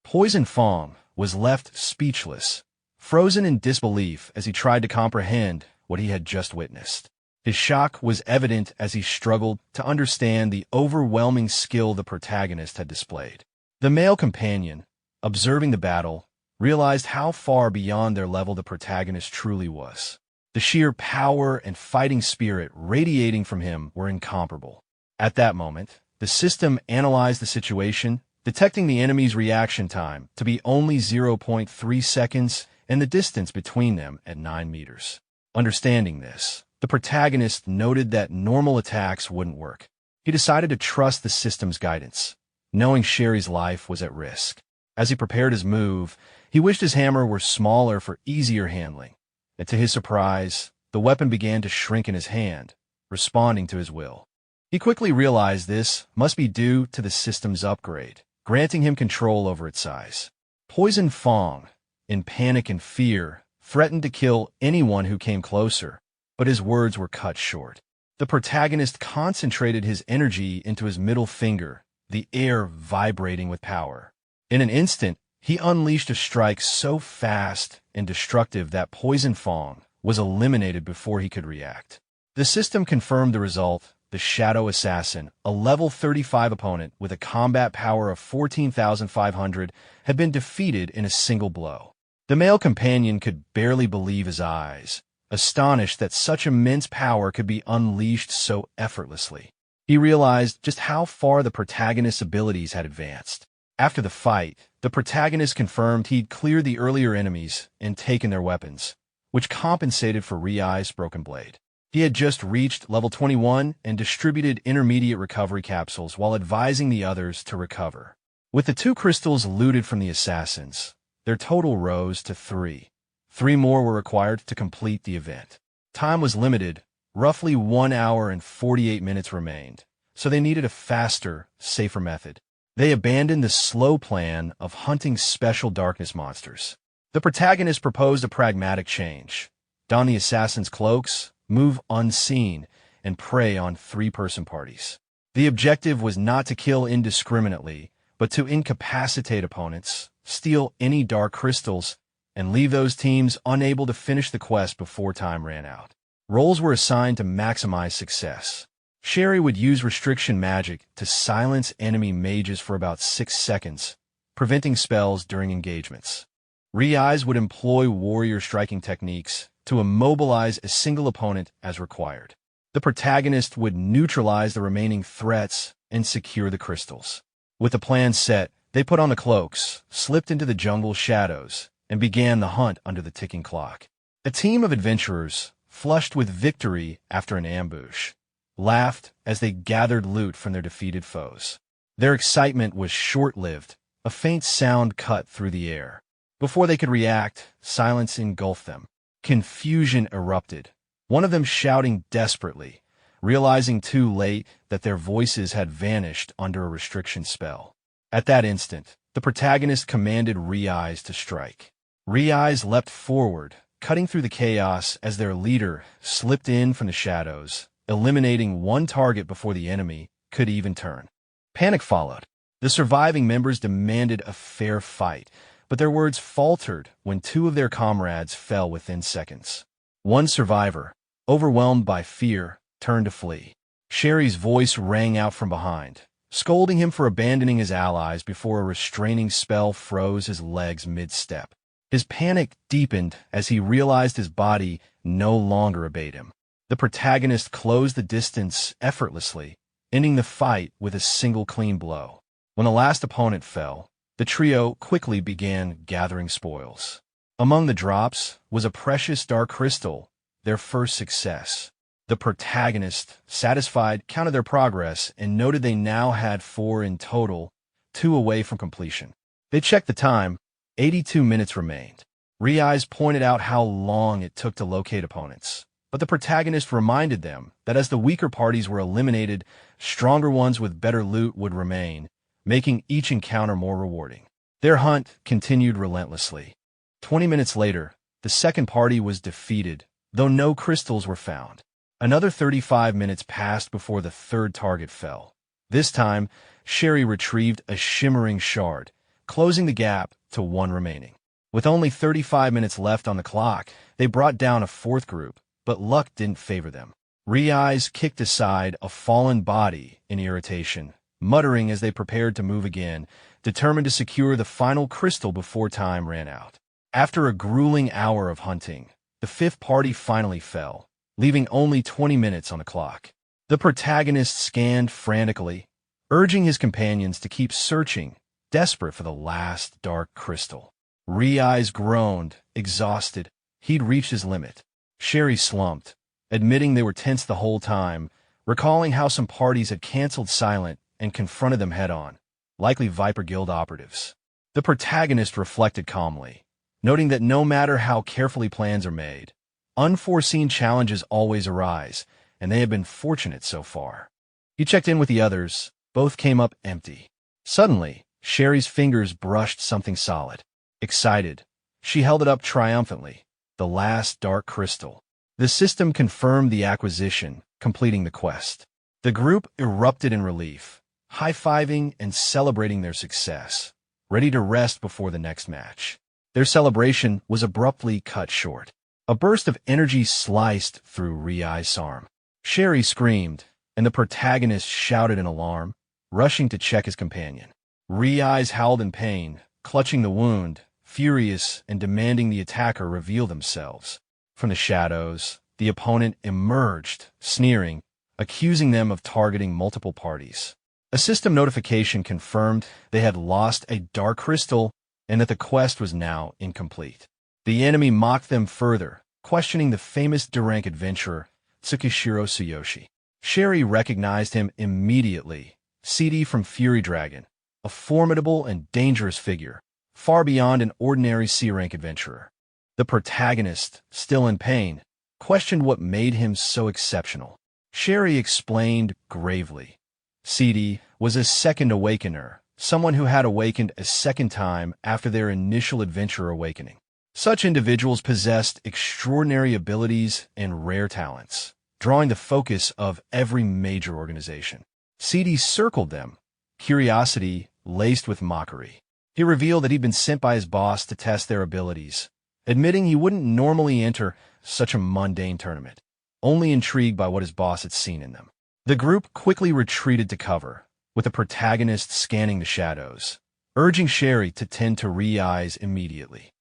Poison Fong was left speechless, frozen in disbelief as he tried to comprehend what he had just witnessed. His shock was evident as he struggled to understand the overwhelming skill the protagonist had displayed. The male companion, observing the battle, realized how far beyond their level the protagonist truly was. The sheer power and fighting spirit radiating from him were incomparable. At that moment, the system analyzed the situation, detecting the enemy's reaction time to be only 0.3 seconds and the distance between them at 9 meters. Understanding this, the protagonist noted that normal attacks wouldn't work. He decided to trust the system's guidance, knowing Sherry's life was at risk. As he prepared his move, he wished his hammer were smaller for easier handling. And to his surprise, the weapon began to shrink in his hand, responding to his will. He quickly realized this must be due to the system's upgrade, granting him control over its size. Poison Fong, in panic and fear, threatened to kill anyone who came closer, but his words were cut short. The protagonist concentrated his energy into his middle finger, the air vibrating with power. In an instant, he unleashed a strike so fast and destructive that Poison Fong was eliminated before he could react. The system confirmed the result. The Shadow Assassin, a level 35 opponent with a combat power of 14,500, had been defeated in a single blow. The male companion could barely believe his eyes, astonished that such immense power could be unleashed so effortlessly. He realized just how far the protagonist's abilities had advanced. After the fight, the protagonist confirmed he'd cleared the earlier enemies and taken their weapons, which compensated for Ryoga's broken blade. He had just reached level 21 and distributed intermediate recovery capsules while advising the others to recover. With the 2 crystals looted from the assassins, their total rose to 3. 3 more were required to complete the event. Time was limited, roughly 1 hour and 48 minutes remained, so they needed a faster, safer method. They abandoned the slow plan of hunting special darkness monsters. The protagonist proposed a pragmatic change: don the assassins' cloaks, move unseen, and prey on 3-person parties. The objective was not to kill indiscriminately, but to incapacitate opponents, steal any dark crystals, and leave those teams unable to finish the quest before time ran out. Roles were assigned to maximize success. Sherry would use restriction magic to silence enemy mages for about 6 seconds, preventing spells during engagements. Ryoga would employ warrior striking techniques to immobilize a single opponent as required. The protagonist would neutralize the remaining threats and secure the crystals. With the plan set, they put on the cloaks, slipped into the jungle shadows, and began the hunt under the ticking clock. A team of adventurers, flushed with victory after an ambush, laughed as they gathered loot from their defeated foes. Their excitement was short-lived. A faint sound cut through the air. Before they could react, silence engulfed them. Confusion erupted, one of them shouting desperately, realizing too late that their voices had vanished under a restriction spell. At that instant, the protagonist commanded Ryoga to strike. Ryoga leapt forward, cutting through the chaos as their leader slipped in from the shadows, eliminating one target before the enemy could even turn. Panic followed. The surviving members demanded a fair fight, but their words faltered when two of their comrades fell within seconds. One survivor, overwhelmed by fear, turned to flee. Sherry's voice rang out from behind, scolding him for abandoning his allies before a restraining spell froze his legs mid-step. His panic deepened as he realized his body no longer obeyed him. The protagonist closed the distance effortlessly, ending the fight with a single clean blow. When the last opponent fell, the trio quickly began gathering spoils. Among the drops was a precious dark crystal, their first success. The protagonist, satisfied, counted their progress and noted they now had 4 in total, 2 away from completion. They checked the time. 82 minutes remained. Ryoga pointed out how long it took to locate opponents, but the protagonist reminded them that as the weaker parties were eliminated, stronger ones with better loot would remain, making each encounter more rewarding. Their hunt continued relentlessly. 20 minutes later, the second party was defeated, though no crystals were found. Another 35 minutes passed before the third target fell. This time, Sherry retrieved a shimmering shard, closing the gap to 1 remaining. With only 35 minutes left on the clock, they brought down a fourth group, but luck didn't favor them. Ryoga kicked aside a fallen body in irritation, muttering as they prepared to move again, determined to secure the final crystal before time ran out. After a grueling hour of hunting, the fifth party finally fell, leaving only 20 minutes on the clock. The protagonist scanned frantically, urging his companions to keep searching, desperate for the last dark crystal. Ryoga groaned, exhausted. He'd reached his limit. Sherry slumped, admitting they were tense the whole time, recalling how some parties had canceled silent and confronted them head-on, likely Viper Guild operatives. The protagonist reflected calmly, noting that no matter how carefully plans are made, unforeseen challenges always arise, and they have been fortunate so far. He checked in with the others. Both came up empty. Suddenly, Sherry's fingers brushed something solid. Excited, she held it up triumphantly. The last dark crystal. The system confirmed the acquisition, completing the quest. The group erupted in relief, high-fiving and celebrating their success, ready to rest before the next match. Their celebration was abruptly cut short. A burst of energy sliced through Ryoga's arm. Sherry screamed, and the protagonist shouted in alarm, rushing to check his companion. Ryoga howled in pain, clutching the wound, furious and demanding the attacker reveal themselves. From the shadows, the opponent emerged, sneering, accusing them of targeting multiple parties. A system notification confirmed they had lost a dark crystal and that the quest was now incomplete. The enemy mocked them further, questioning the famous D-rank adventurer, Tsuyoshi. Sherry recognized him immediately, CD from Fury Dragon, a formidable and dangerous figure, far beyond an ordinary C-rank adventurer. The protagonist, still in pain, questioned what made him so exceptional. Sherry explained gravely. CD was a second awakener, someone who had awakened a second time after their initial adventure awakening. Such individuals possessed extraordinary abilities and rare talents, drawing the focus of every major organization. CD circled them, curiosity laced with mockery. He revealed that he'd been sent by his boss to test their abilities, admitting he wouldn't normally enter such a mundane tournament, only intrigued by what his boss had seen in them. The group quickly retreated to cover, with the protagonist scanning the shadows, urging Sherry to tend to Ryoga immediately.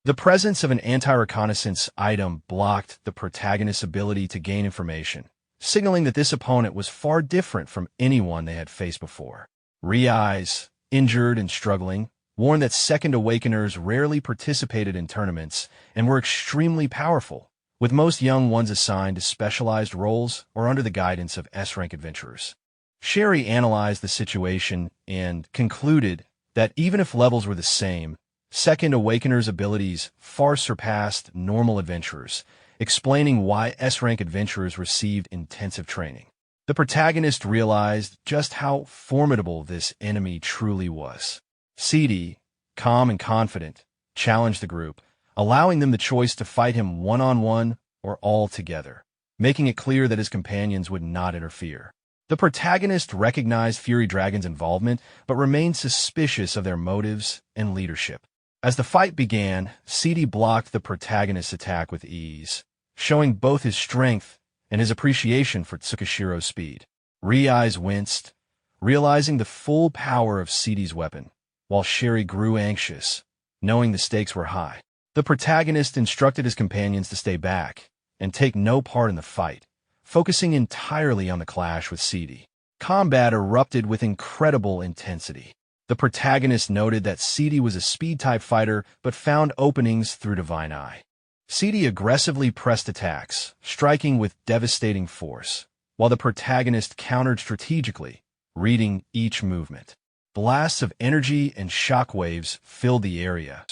The presence of an anti-reconnaissance item blocked the protagonist's ability to gain information, signaling that this opponent was far different from anyone they had faced before. Ryoga, injured and struggling, warned that second awakeners rarely participated in tournaments and were extremely powerful, with most young ones assigned to specialized roles or under the guidance of S-rank adventurers. Sherry analyzed the situation and concluded that even if levels were the same, second awakeners' abilities far surpassed normal adventurers, explaining why S-rank adventurers received intensive training. The protagonist realized just how formidable this enemy truly was. CD, calm and confident, challenged the group, allowing them the choice to fight him one-on-one or all together, making it clear that his companions would not interfere. The protagonist recognized Fury Dragon's involvement, but remained suspicious of their motives and leadership. As the fight began, CD blocked the protagonist's attack with ease, showing both his strength and his appreciation for Tsukishiro's speed. Ryai's winced, realizing the full power of CD's weapon, while Sherry grew anxious, knowing the stakes were high. The protagonist instructed his companions to stay back and take no part in the fight, focusing entirely on the clash with CD. Combat erupted with incredible intensity. The protagonist noted that CD was a speed-type fighter but found openings through Divine Eye. CD aggressively pressed attacks, striking with devastating force, while the protagonist countered strategically, reading each movement. Blasts of energy and shockwaves filled the area.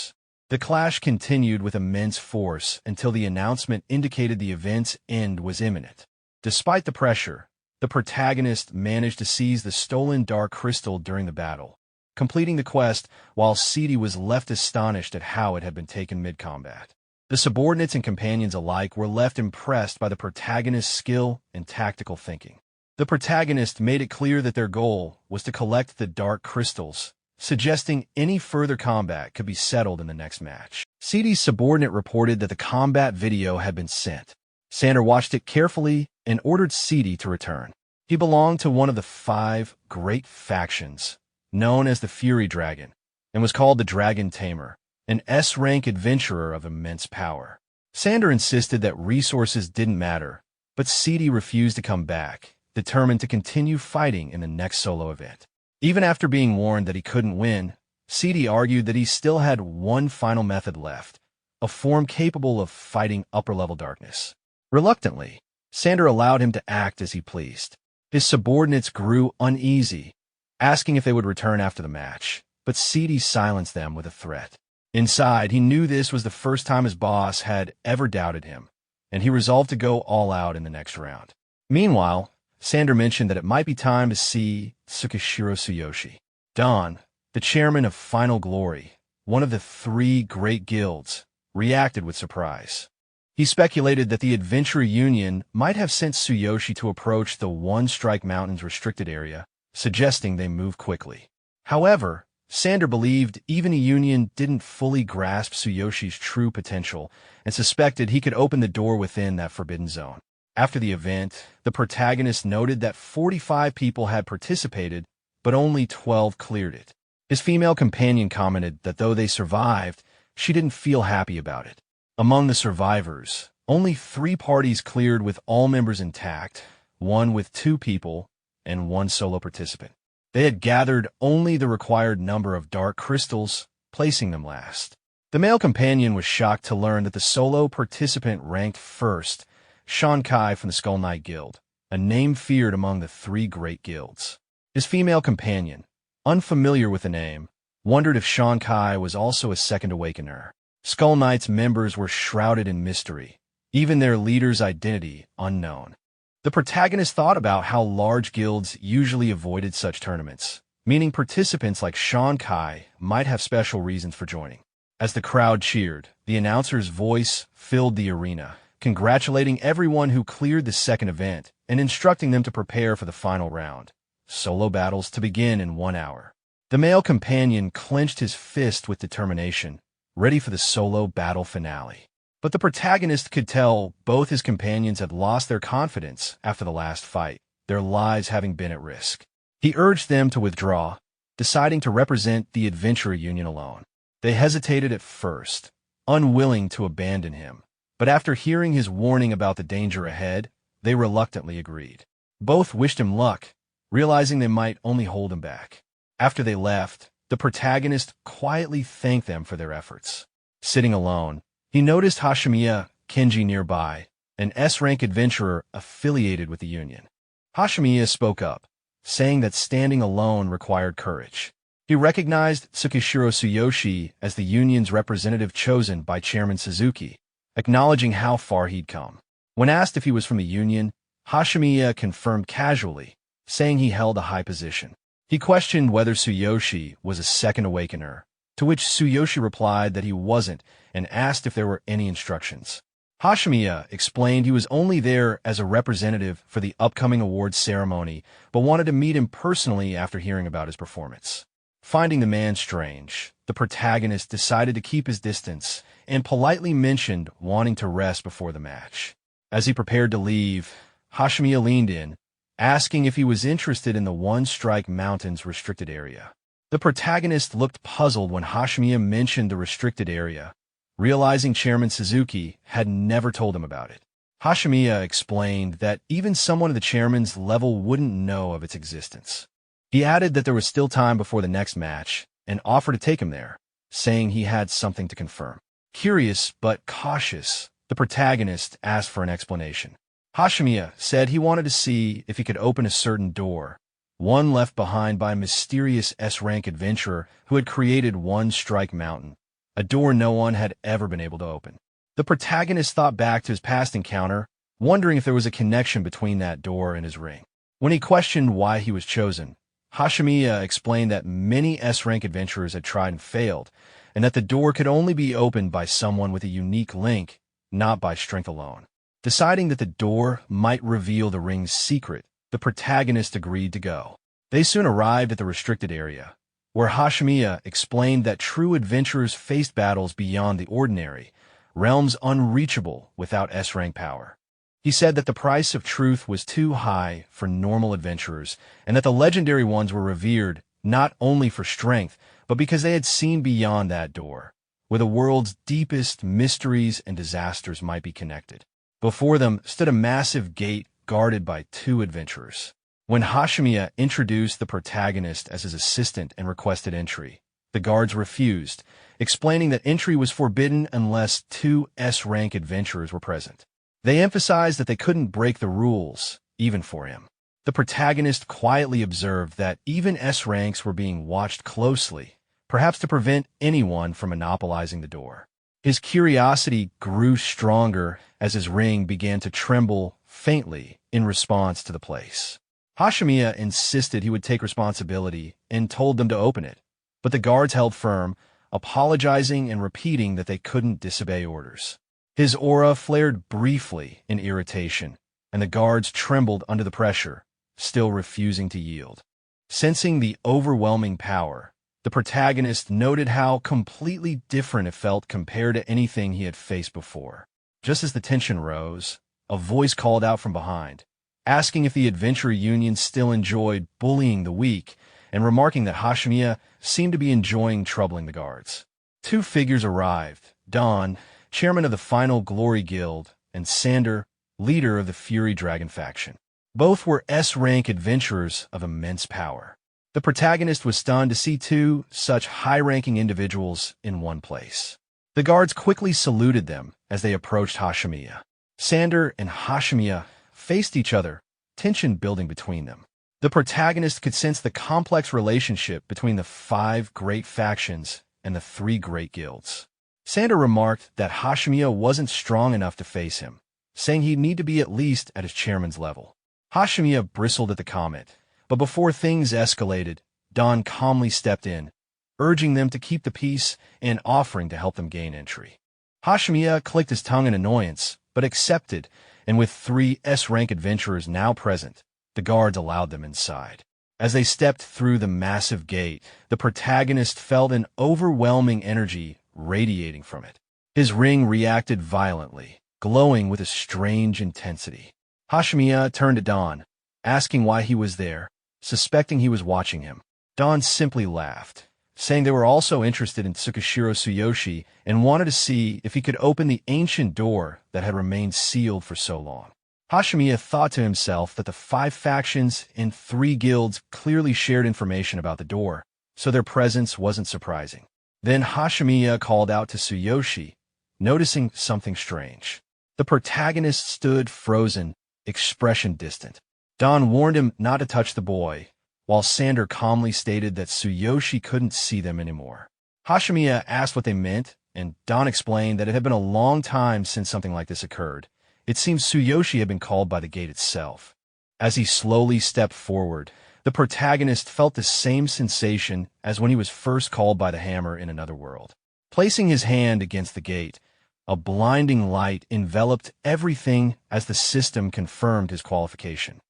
The clash continued with immense force until the announcement indicated the event's end was imminent. Despite the pressure, the protagonist managed to seize the stolen dark crystal during the battle, completing the quest while CD was left astonished at how it had been taken mid-combat. The subordinates and companions alike were left impressed by the protagonist's skill and tactical thinking. The protagonist made it clear that their goal was to collect the dark crystals, suggesting any further combat could be settled in the next match. CD's subordinate reported that the combat video had been sent. Sander watched it carefully and ordered CD to return. He belonged to one of the 5 great factions, known as the Fury Dragon, and was called the Dragon Tamer, an S-rank adventurer of immense power. Sander insisted that resources didn't matter, but CD refused to come back, determined to continue fighting in the next solo event. Even after being warned that he couldn't win, CD argued that he still had one final method left, a form capable of fighting upper-level darkness. Reluctantly, Sander allowed him to act as he pleased. His subordinates grew uneasy, asking if they would return after the match, but CD silenced them with a threat. Inside, he knew this was the first time his boss had ever doubted him, and he resolved to go all out in the next round. Meanwhile, Sander mentioned that it might be time to see Tsuyoshi. Don, the chairman of Final Glory, one of the 3 great guilds, reacted with surprise. He speculated that the Adventurer Union might have sent Tsuyoshi to approach the One Strike Mountains restricted area, suggesting they move quickly. However, Sander believed even a union didn't fully grasp Tsuyoshi's true potential and suspected he could open the door within that forbidden zone. After the event, the protagonist noted that 45 people had participated, but only 12 cleared it. His female companion commented that though they survived, she didn't feel happy about it. Among the survivors, only 3 parties cleared with all members intact, 1 with 2 people, and 1 solo participant. They had gathered only the required number of dark crystals, placing them last. The male companion was shocked to learn that the solo participant ranked first, Shankai from the Skull Knight Guild, a name feared among the 3 great guilds. His female companion, unfamiliar with the name, wondered if Shankai was also a second awakener. Skull Knight's members were shrouded in mystery, even their leader's identity unknown. The protagonist thought about how large guilds usually avoided such tournaments, meaning participants like Shankai might have special reasons for joining. As the crowd cheered, the announcer's voice filled the arena, congratulating everyone who cleared the second event and instructing them to prepare for the final round, solo battles to begin in 1 hour. The male companion clenched his fist with determination, ready for the solo battle finale. But the protagonist could tell both his companions had lost their confidence after the last fight, their lives having been at risk. He urged them to withdraw, deciding to represent the Adventurer Union alone. They hesitated at first, unwilling to abandon him, but after hearing his warning about the danger ahead, they reluctantly agreed. Both wished him luck, realizing they might only hold him back. After they left, the protagonist quietly thanked them for their efforts. Sitting alone, he noticed Hashimiya Kenji nearby, an S-rank adventurer affiliated with the Union. Hashimiya spoke up, saying that standing alone required courage. He recognized Tsuyoshi as the Union's representative chosen by Chairman Suzuki, acknowledging how far he'd come. When asked if he was from the Union, Hashimiya confirmed casually, saying he held a high position. He questioned whether Tsuyoshi was a second awakener, to which Tsuyoshi replied that he wasn't and asked if there were any instructions. Hashimiya explained he was only there as a representative for the upcoming awards ceremony, but wanted to meet him personally after hearing about his performance. Finding the man strange, the protagonist decided to keep his distance and politely mentioned wanting to rest before the match. As he prepared to leave, Hashimiya leaned in, asking if he was interested in the One Strike Mountains restricted area. The protagonist looked puzzled when Hashimiya mentioned the restricted area, realizing Chairman Suzuki had never told him about it. Hashimiya explained that even someone of the chairman's level wouldn't know of its existence. He added that there was still time before the next match and offered to take him there, saying he had something to confirm. Curious but cautious, the protagonist asked for an explanation. Hashimiya said he wanted to see if he could open a certain door, one left behind by a mysterious S-rank adventurer who had created One Strike Mountain, a door no one had ever been able to open. The protagonist thought back to his past encounter, wondering if there was a connection between that door and his ring. When he questioned why he was chosen, Hashimiya explained that many S-rank adventurers had tried and failed, and that the door could only be opened by someone with a unique link, not by strength alone. Deciding that the door might reveal the ring's secret, the protagonist agreed to go. They soon arrived at the restricted area, where Hashimiya explained that true adventurers faced battles beyond the ordinary, realms unreachable without S-rank power. He said that the price of truth was too high for normal adventurers, and that the legendary ones were revered not only for strength, but because they had seen beyond that door, where the world's deepest mysteries and disasters might be connected. Before them stood a massive gate guarded by 2 adventurers. When Hashimiya introduced the protagonist as his assistant and requested entry, the guards refused, explaining that entry was forbidden unless 2 S-rank adventurers were present. They emphasized that they couldn't break the rules, even for him. The protagonist quietly observed that even S-ranks were being watched closely, perhaps to prevent anyone from monopolizing the door. His curiosity grew stronger as his ring began to tremble faintly in response to the place. Hashimiya insisted he would take responsibility and told them to open it, but the guards held firm, apologizing and repeating that they couldn't disobey orders. His aura flared briefly in irritation, and the guards trembled under the pressure, still refusing to yield. Sensing the overwhelming power, the protagonist noted how completely different it felt compared to anything he had faced before. Just as the tension rose, a voice called out from behind, asking if the Adventurer Union still enjoyed bullying the weak, and remarking that Hashimiya seemed to be enjoying troubling the guards. 2 figures arrived, Dawn, chairman of the Final Glory Guild, and Sander, leader of the Fury Dragon faction. Both were S-rank adventurers of immense power. The protagonist was stunned to see 2 such high-ranking individuals in one place. The guards quickly saluted them as they approached Hashimiya. Sander and Hashimiya faced each other, tension building between them. The protagonist could sense the complex relationship between the 5 great factions and the 3 great guilds. Sander remarked that Hashimiya wasn't strong enough to face him, saying he'd need to be at least at his chairman's level. Hashimiya bristled at the comment, but before things escalated, Dawn calmly stepped in, urging them to keep the peace and offering to help them gain entry. Hashimiya clicked his tongue in annoyance, but accepted, and with 3 S-rank adventurers now present, the guards allowed them inside. As they stepped through the massive gate, the protagonist felt an overwhelming energy radiating from it. His ring reacted violently, glowing with a strange intensity. Hashimiya turned to Dawn, asking why he was there, suspecting he was watching him. Dawn simply laughed, saying they were also interested in Tsukishiro Tsuyoshi and wanted to see if he could open the ancient door that had remained sealed for so long. Hashimiya thought to himself that the 5 factions and 3 guilds clearly shared information about the door, so their presence wasn't surprising. Then Hashimiya called out to Tsuyoshi, noticing something strange. The protagonist stood frozen, expression distant. Dawn warned him not to touch the boy, while Sander calmly stated that Tsuyoshi couldn't see them anymore. Hashimiya asked what they meant, and Dawn explained that it had been a long time since something like this occurred. It seems Tsuyoshi had been called by the gate itself. As he slowly stepped forward, The protagonist felt the same sensation as when he was first called by the hammer in another world. Placing his hand against the gate, a blinding light enveloped everything as the system confirmed his qualification.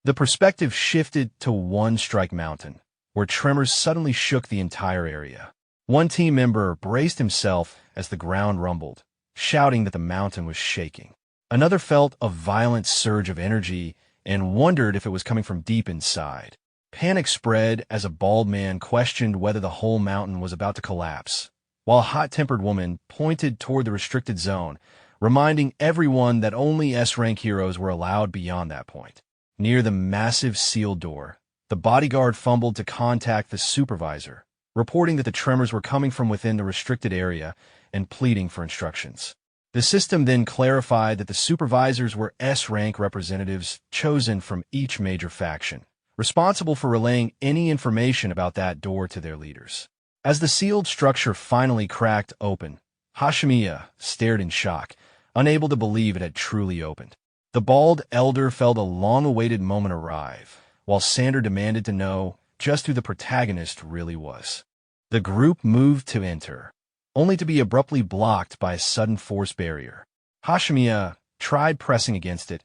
The perspective shifted to One Strike Mountain, where tremors suddenly shook the entire area. One team member braced himself as the ground rumbled, shouting that the mountain was shaking. Another felt a violent surge of energy and wondered if it was coming from deep inside. Panic spread as a bald man questioned whether the whole mountain was about to collapse, while a hot-tempered woman pointed toward the restricted zone, reminding everyone that only S-rank heroes were allowed beyond that point. Near the massive sealed door, the bodyguard fumbled to contact the supervisor, reporting that the tremors were coming from within the restricted area and pleading for instructions. The system then clarified that the supervisors were S-rank representatives chosen from each major faction, responsible for relaying any information about that door to their leaders. As the sealed structure finally cracked open, Hashimiya stared in shock, unable to believe it had truly opened. The bald elder felt a long-awaited moment arrive, while Sander demanded to know just who the protagonist really was. The group moved to enter, only to be abruptly blocked by a sudden force barrier. Hashimiya tried pressing against it,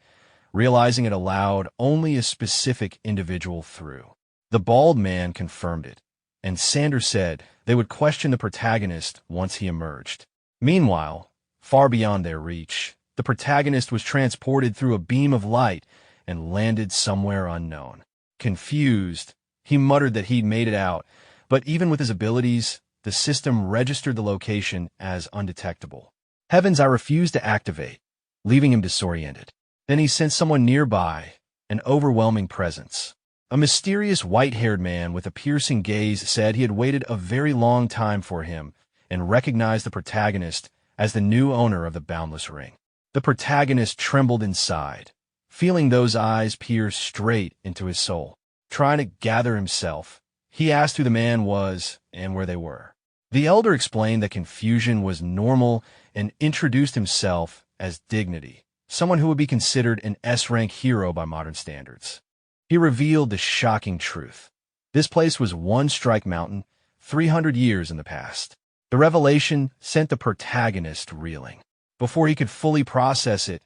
realizing it allowed only a specific individual through. The bald man confirmed it, and Sander said they would question the protagonist once he emerged. Meanwhile, far beyond their reach, the protagonist was transported through a beam of light and landed somewhere unknown. Confused, he muttered that he'd made it out, but even with his abilities, the system registered the location as undetectable. Heavens, I refused to activate, leaving him disoriented. Then he sensed someone nearby, an overwhelming presence. A mysterious white-haired man with a piercing gaze said he had waited a very long time for him and recognized the protagonist as the new owner of the Boundless Ring. The protagonist trembled inside, feeling those eyes peer straight into his soul. Trying to gather himself, he asked who the man was and where they were. The elder explained that confusion was normal and introduced himself as Dignity, someone who would be considered an S-rank hero by modern standards. He revealed the shocking truth. This place was One Strike Mountain, 300 years in the past. The revelation sent the protagonist reeling. Before he could fully process it,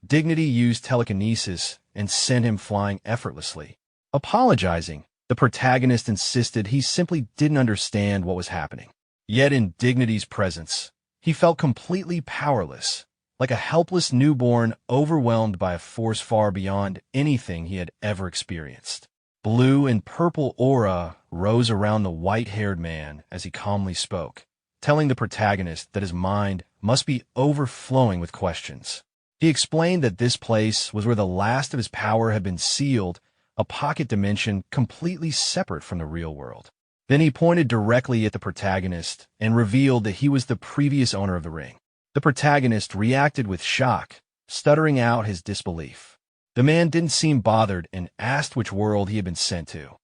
Dignity used telekinesis and sent him flying effortlessly. Apologizing, the protagonist insisted he simply didn't understand what was happening. Yet in Dignity's presence, he felt completely powerless, like a helpless newborn overwhelmed by a force far beyond anything he had ever experienced. Blue and purple aura rose around the white-haired man as he calmly spoke, telling the protagonist that his mind must be overflowing with questions. He explained that this place was where the last of his power had been sealed, a pocket dimension completely separate from the real world. Then he pointed directly at the protagonist and revealed that he was the previous owner of the ring. The protagonist reacted with shock, stuttering out his disbelief. The man didn't seem bothered and asked which world he had been sent to.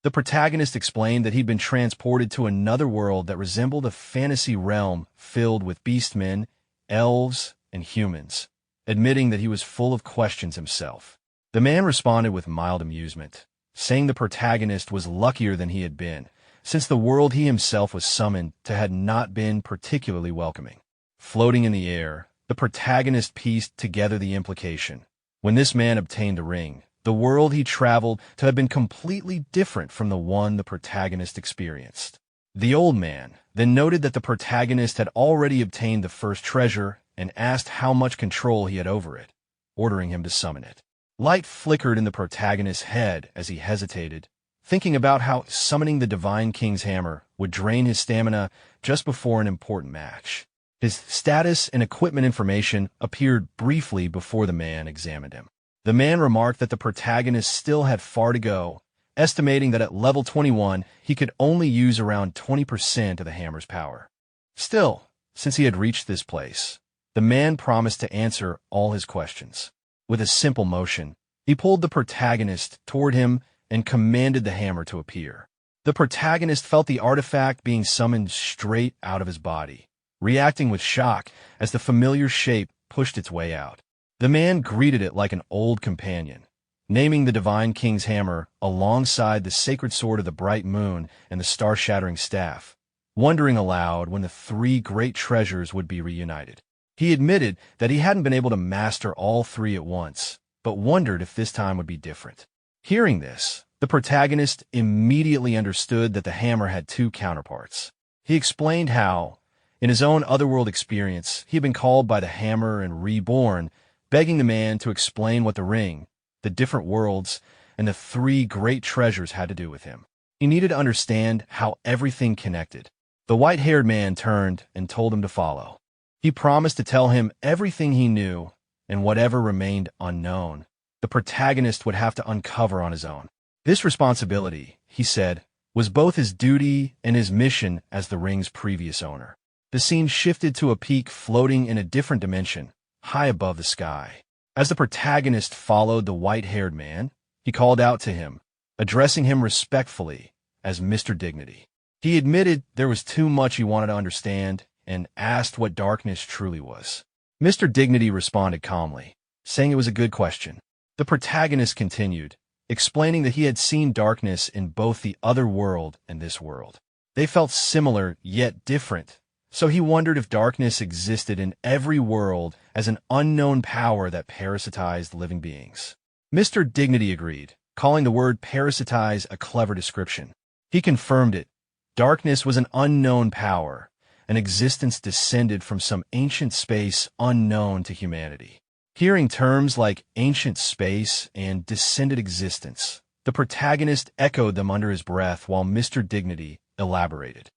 The protagonist explained that he'd been transported to another world that resembled a fantasy realm filled with beastmen, elves, and humans, admitting that he was full of questions himself. The man responded with mild amusement, saying the protagonist was luckier than he had been, since the world he himself was summoned to had not been particularly welcoming. Floating in the air, the protagonist pieced together the implication. When this man obtained the ring, the world he traveled to had been completely different from the one the protagonist experienced. The old man then noted that the protagonist had already obtained the first treasure and asked how much control he had over it, ordering him to summon it. Light flickered in the protagonist's head as he hesitated, thinking about how summoning the Divine King's hammer would drain his stamina just before an important match. His status and equipment information appeared briefly before the man examined him. The man remarked that the protagonist still had far to go, estimating that at level 21 he could only use around 20% of the hammer's power. Still, since he had reached this place, the man promised to answer all his questions. With a simple motion, he pulled the protagonist toward him and commanded the hammer to appear. The protagonist felt the artifact being summoned straight out of his body, reacting with shock as the familiar shape pushed its way out. The man greeted it like an old companion, naming the Divine King's hammer alongside the sacred sword of the bright moon and the star-shattering staff, wondering aloud when the three great treasures would be reunited. He admitted that he hadn't been able to master all three at once, but wondered if this time would be different. Hearing this, the protagonist immediately understood that the hammer had two counterparts. He explained how, in his own otherworld experience, he had been called by the hammer and reborn, begging the man to explain what the ring, the different worlds, and the three great treasures had to do with him. He needed to understand how everything connected. The white-haired man turned and told him to follow. He promised to tell him everything he knew, and whatever remained unknown, the protagonist would have to uncover on his own. This responsibility, he said, was both his duty and his mission as the ring's previous owner. The scene shifted to a peak floating in a different dimension, high above the sky. As the protagonist followed the white-haired man, he called out to him, addressing him respectfully as Mr. Dignity. He admitted there was too much he wanted to understand and asked what darkness truly was. Mr. Dignity responded calmly, saying it was a good question. The protagonist continued, explaining that he had seen darkness in both the other world and this world. They felt similar yet different, so he wondered if darkness existed in every world as an unknown power that parasitized living beings. Mr. Dignity agreed, calling the word parasitize a clever description. He confirmed it. Darkness was an unknown power, an existence descended from some ancient space unknown to humanity. Hearing terms like ancient space and descended existence, the protagonist echoed them under his breath while Mr. Dignity elaborated.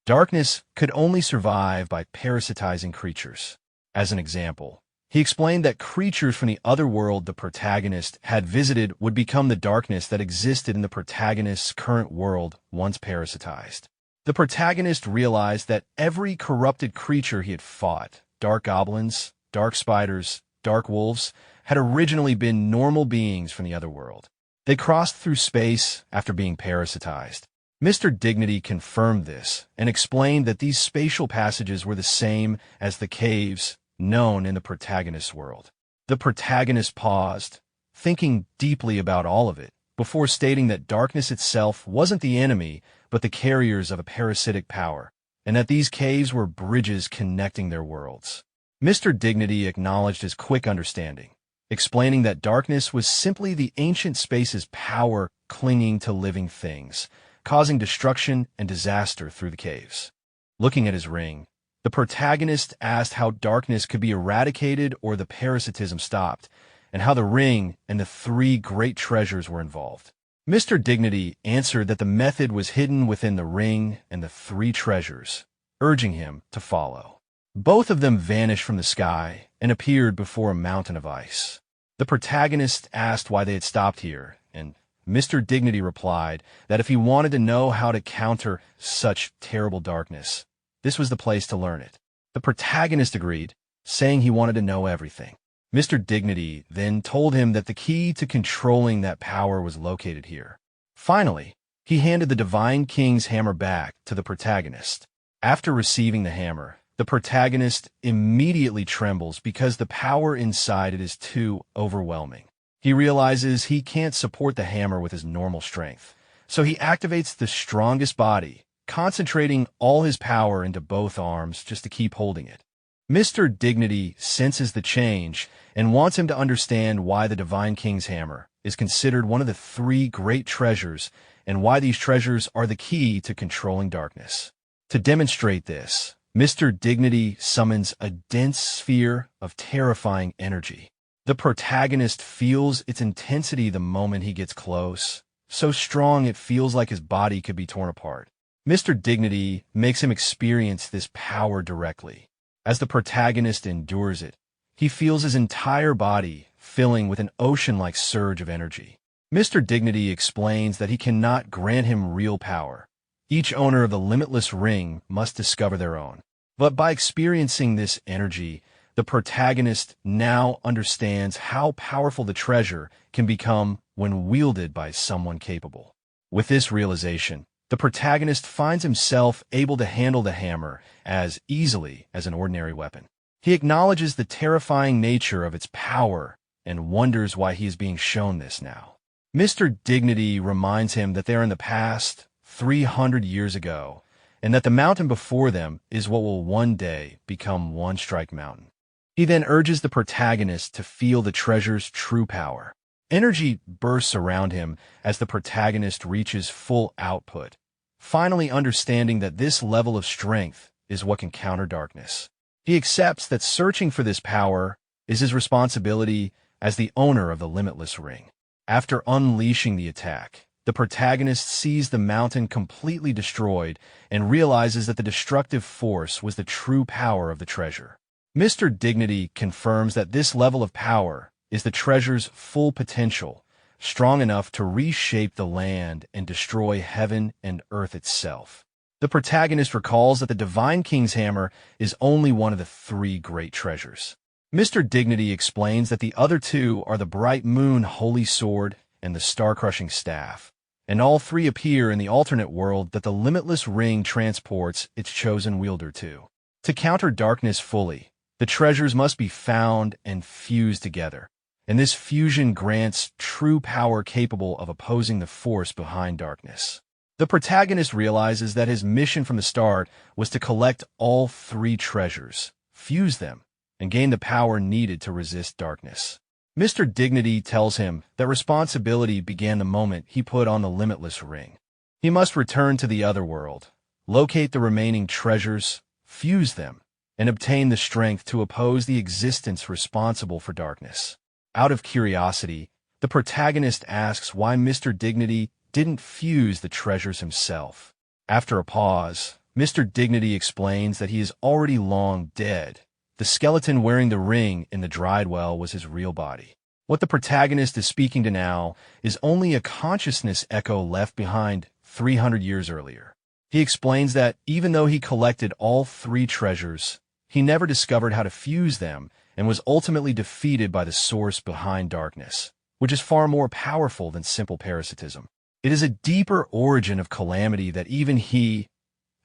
Darkness could only survive by parasitizing creatures. As an example, he explained that creatures from the other world the protagonist had visited would become the darkness that existed in the protagonist's current world once parasitized. The protagonist realized that every corrupted creature he had fought, dark goblins, dark spiders, dark wolves, had originally been normal beings from the other world. They crossed through space after being parasitized. Mr. Dignity confirmed this and explained that these spatial passages were the same as the caves known in the protagonist's world. The protagonist paused, thinking deeply about all of it, before stating that darkness itself wasn't the enemy, but the carriers of a parasitic power, and that these caves were bridges connecting their worlds. Mr. Dignity acknowledged his quick understanding, explaining that darkness was simply the ancient space's power clinging to living things, causing destruction and disaster through the caves. Looking at his ring, the protagonist asked how darkness could be eradicated or the parasitism stopped, and how the ring and the three great treasures were involved. Mr. Dignity answered that the method was hidden within the ring and the three treasures, urging him to follow. Both of them vanished from the sky and appeared before a mountain of ice. The protagonist asked why they had stopped here, and Mr. Dignity replied that if he wanted to know how to counter such terrible darkness, this was the place to learn it. The protagonist agreed, saying he wanted to know everything. Mr. Dignity then told him that the key to controlling that power was located here. Finally, he handed the Divine King's hammer back to the protagonist. After receiving the hammer, the protagonist immediately trembles because the power inside it is too overwhelming. He realizes he can't support the hammer with his normal strength, so he activates the strongest body, concentrating all his power into both arms just to keep holding it. Mr. Dignity senses the change and wants him to understand why the Divine King's hammer is considered one of the three great treasures and why these treasures are the key to controlling darkness. To demonstrate this, Mr. Dignity summons a dense sphere of terrifying energy. The protagonist feels its intensity the moment he gets close, so strong it feels like his body could be torn apart. Mr. Dignity makes him experience this power directly. As the protagonist endures it, he feels his entire body filling with an ocean-like surge of energy. Mr. Dignity explains that he cannot grant him real power. Each owner of the limitless ring must discover their own. But by experiencing this energy, the protagonist now understands how powerful the treasure can become when wielded by someone capable. With this realization, the protagonist finds himself able to handle the hammer as easily as an ordinary weapon. He acknowledges the terrifying nature of its power and wonders why he is being shown this now. Mr. Dignity reminds him that they are in the past, 300 years ago, and that the mountain before them is what will one day become One Strike Mountain. He then urges the protagonist to feel the treasure's true power. Energy bursts around him as the protagonist reaches full output, finally understanding that this level of strength is what can counter darkness. He accepts that searching for this power is his responsibility as the owner of the Limitless Ring. After unleashing the attack, the protagonist sees the mountain completely destroyed and realizes that the destructive force was the true power of the treasure. Mr. Dignity confirms that this level of power is the treasure's full potential, strong enough to reshape the land and destroy heaven and earth itself. The protagonist recalls that the Divine King's hammer is only one of the 3 great treasures. Mr. Dignity explains that the other 2 are the Bright Moon Holy Sword and the Star-Crushing Staff, and all 3 appear in the alternate world that the Limitless Ring transports its chosen wielder to. To counter darkness fully, the treasures must be found and fused together, and this fusion grants true power capable of opposing the force behind darkness. The protagonist realizes that his mission from the start was to collect all 3 treasures, fuse them, and gain the power needed to resist darkness. Mr. Dignity tells him that responsibility began the moment he put on the Limitless Ring. He must return to the other world, locate the remaining treasures, fuse them, and obtain the strength to oppose the existence responsible for darkness. Out of curiosity, the protagonist asks why Mr. Dignity didn't fuse the treasures himself. After a pause, Mr. Dignity explains that he is already long dead. The skeleton wearing the ring in the dried well was his real body. What the protagonist is speaking to now is only a consciousness echo left behind 300 years earlier. He explains that even though he collected all 3 treasures, he never discovered how to fuse them and was ultimately defeated by the source behind darkness, which is far more powerful than simple parasitism. It is a deeper origin of calamity that even he,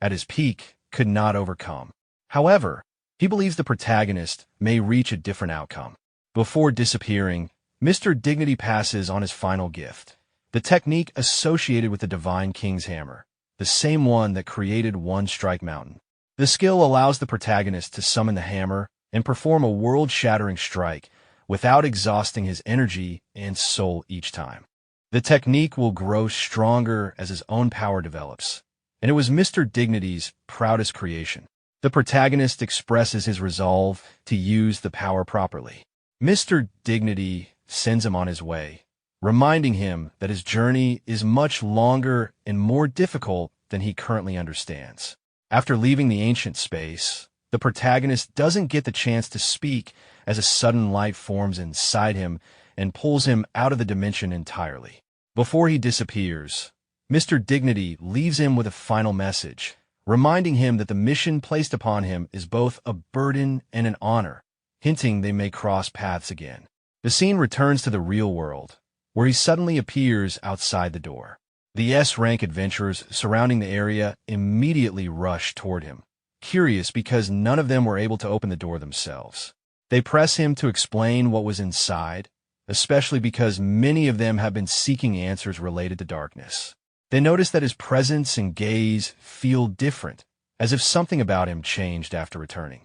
at his peak, could not overcome. However, he believes the protagonist may reach a different outcome. Before disappearing, Mr. Dignity passes on his final gift, the technique associated with the Divine King's hammer, the same one that created One Strike Mountain. The skill allows the protagonist to summon the hammer and perform a world-shattering strike without exhausting his energy and soul each time. The technique will grow stronger as his own power develops, and it was Mr. Dignity's proudest creation. The protagonist expresses his resolve to use the power properly. Mr. Dignity sends him on his way, reminding him that his journey is much longer and more difficult than he currently understands. After leaving the ancient space, the protagonist doesn't get the chance to speak as a sudden light forms inside him and pulls him out of the dimension entirely. Before he disappears, Mr. Dignity leaves him with a final message, reminding him that the mission placed upon him is both a burden and an honor, hinting they may cross paths again. The scene returns to the real world, where he suddenly appears outside the door. The S-rank adventurers surrounding the area immediately rush toward him, curious because none of them were able to open the door themselves. They press him to explain what was inside, especially because many of them have been seeking answers related to darkness. They notice that his presence and gaze feel different, as if something about him changed after returning.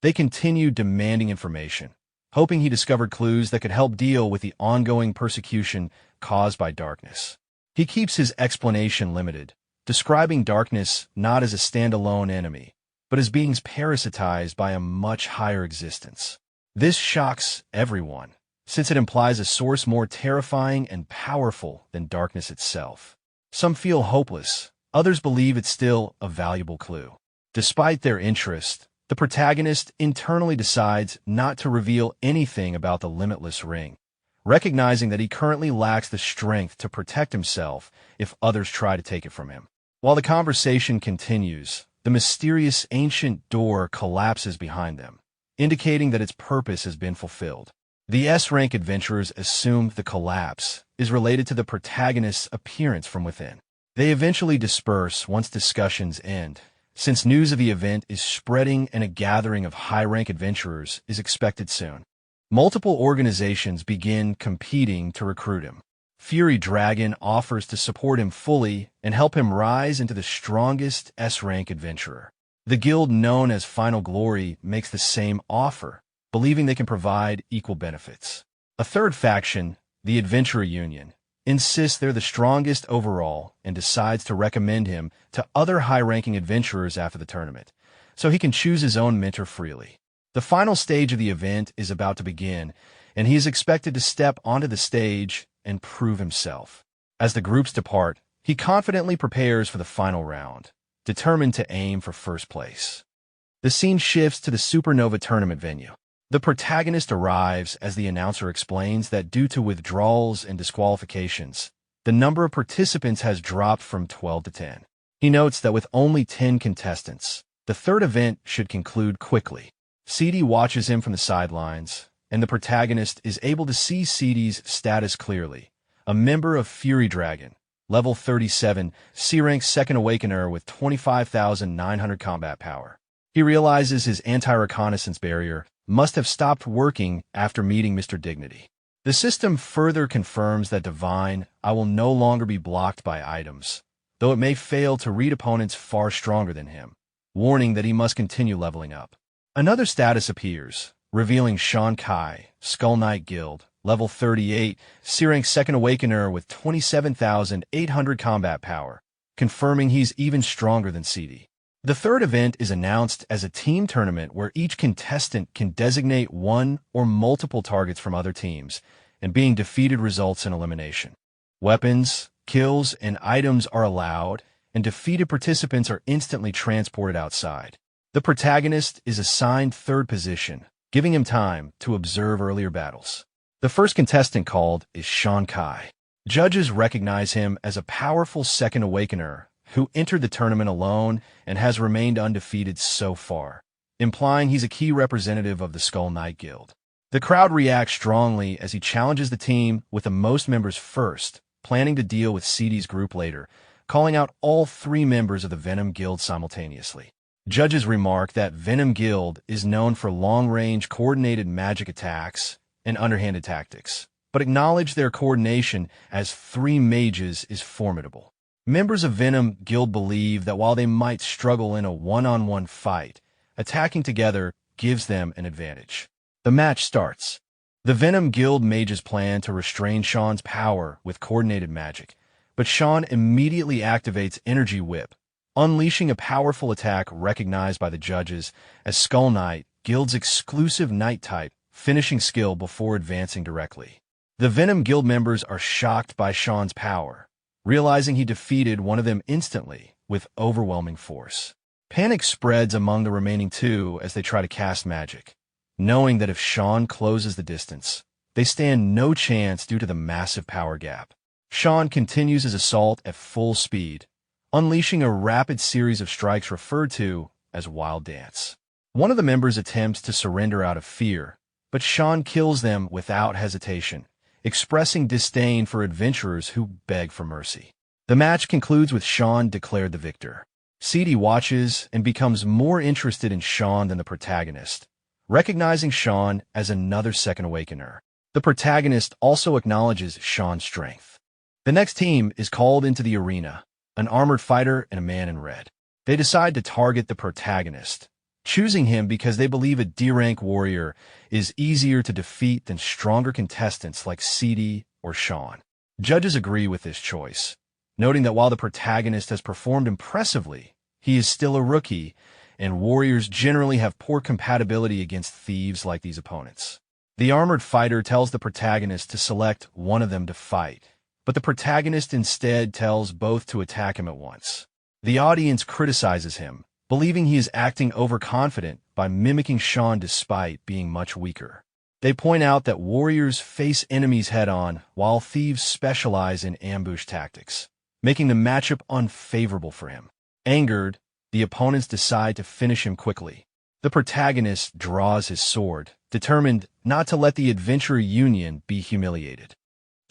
They continue demanding information, hoping he discovered clues that could help deal with the ongoing persecution caused by darkness. He keeps his explanation limited, describing darkness not as a standalone enemy, but as beings parasitized by a much higher existence. This shocks everyone, since it implies a source more terrifying and powerful than darkness itself. Some feel hopeless, others believe it's still a valuable clue. Despite their interest, the protagonist internally decides not to reveal anything about the Limitless Ring, recognizing that he currently lacks the strength to protect himself if others try to take it from him. While the conversation continues, the mysterious ancient door collapses behind them, indicating that its purpose has been fulfilled. The S-rank adventurers assume the collapse is related to the protagonist's appearance from within. They eventually disperse once discussions end, since news of the event is spreading and a gathering of high-rank adventurers is expected soon. multiple organizations begin competing to recruit him. Fury Dragon offers to support him fully and help him rise into the strongest S-rank adventurer. The guild known as Final Glory makes the same offer, believing they can provide equal benefits. A third faction, the Adventurer Union, insists they're the strongest overall and decides to recommend him to other high-ranking adventurers after the tournament, so he can choose his own mentor freely. The final stage of the event is about to begin, and he is expected to step onto the stage and prove himself. As the groups depart, he confidently prepares for the final round, determined to aim for first place. The scene shifts to the Supernova tournament venue. The protagonist arrives as the announcer explains that due to withdrawals and disqualifications, the number of participants has dropped from 12 to 10. He notes that with only 10 contestants, the third event should conclude quickly. CD watches him from the sidelines, and the protagonist is able to see CD's status clearly. A member of Fury Dragon, level 37, C-rank second awakener with 25,900 combat power. He realizes his anti-reconnaissance barrier must have stopped working after meeting Mr. Dignity. The system further confirms that Divine I will no longer be blocked by items, though it may fail to read opponents far stronger than him, warning that he must continue leveling up. Another status appears, revealing Sean Kai, Skull Knight Guild, level 38, C-rank second awakener with 27,800 combat power, confirming he's even stronger than CD. The third event is announced as a team tournament where each contestant can designate one or multiple targets from other teams, and being defeated results in elimination. Weapons, kills, and items are allowed, and defeated participants are instantly transported outside. The protagonist is assigned third position, giving him time to observe earlier battles. The first contestant called is Sean Kai. Judges recognize him as a powerful second awakener who entered the tournament alone and has remained undefeated so far, implying he's a key representative of the Skull Knight Guild. The crowd reacts strongly as he challenges the team with the most members first, planning to deal with CD's group later, calling out all three members of the Venom Guild simultaneously. Judges remark that Venom Guild is known for long-range coordinated magic attacks and underhanded tactics, but acknowledge their coordination as three mages is formidable. Members of Venom Guild believe that while they might struggle in a one-on-one fight, attacking together gives them an advantage. The match starts. The Venom Guild mages plan to restrain Sean's power with coordinated magic, but Sean immediately activates Energy Whip, unleashing a powerful attack recognized by the judges as Skull Knight, Guild's exclusive Knight type, finishing skill before advancing directly. The Venom Guild members are shocked by Sean's power, realizing he defeated one of them instantly with overwhelming force. Panic spreads among the remaining two as they try to cast magic, knowing that if Sean closes the distance, they stand no chance due to the massive power gap. Sean continues his assault at full speed, unleashing a rapid series of strikes referred to as Wild Dance. One of the members attempts to surrender out of fear, but Sean kills them without hesitation, expressing disdain for adventurers who beg for mercy. The match concludes with Sean declared the victor. CD watches and becomes more interested in Sean than the protagonist, recognizing Sean as another second awakener. The protagonist also acknowledges Sean's strength. The next team is called into the arena, an armored fighter and a man in red. They decide to target the protagonist, choosing him because they believe a D-rank warrior is easier to defeat than stronger contestants like CD or Sean. Judges agree with this choice, noting that while the protagonist has performed impressively, he is still a rookie, and warriors generally have poor compatibility against thieves like these opponents. The armored fighter tells the protagonist to select one of them to fight, but the protagonist instead tells both to attack him at once. The audience criticizes him, believing he is acting overconfident by mimicking Sean despite being much weaker. They point out that warriors face enemies head-on, while thieves specialize in ambush tactics, making the matchup unfavorable for him. Angered, the opponents decide to finish him quickly. The protagonist draws his sword, determined not to let the Adventurer Union be humiliated.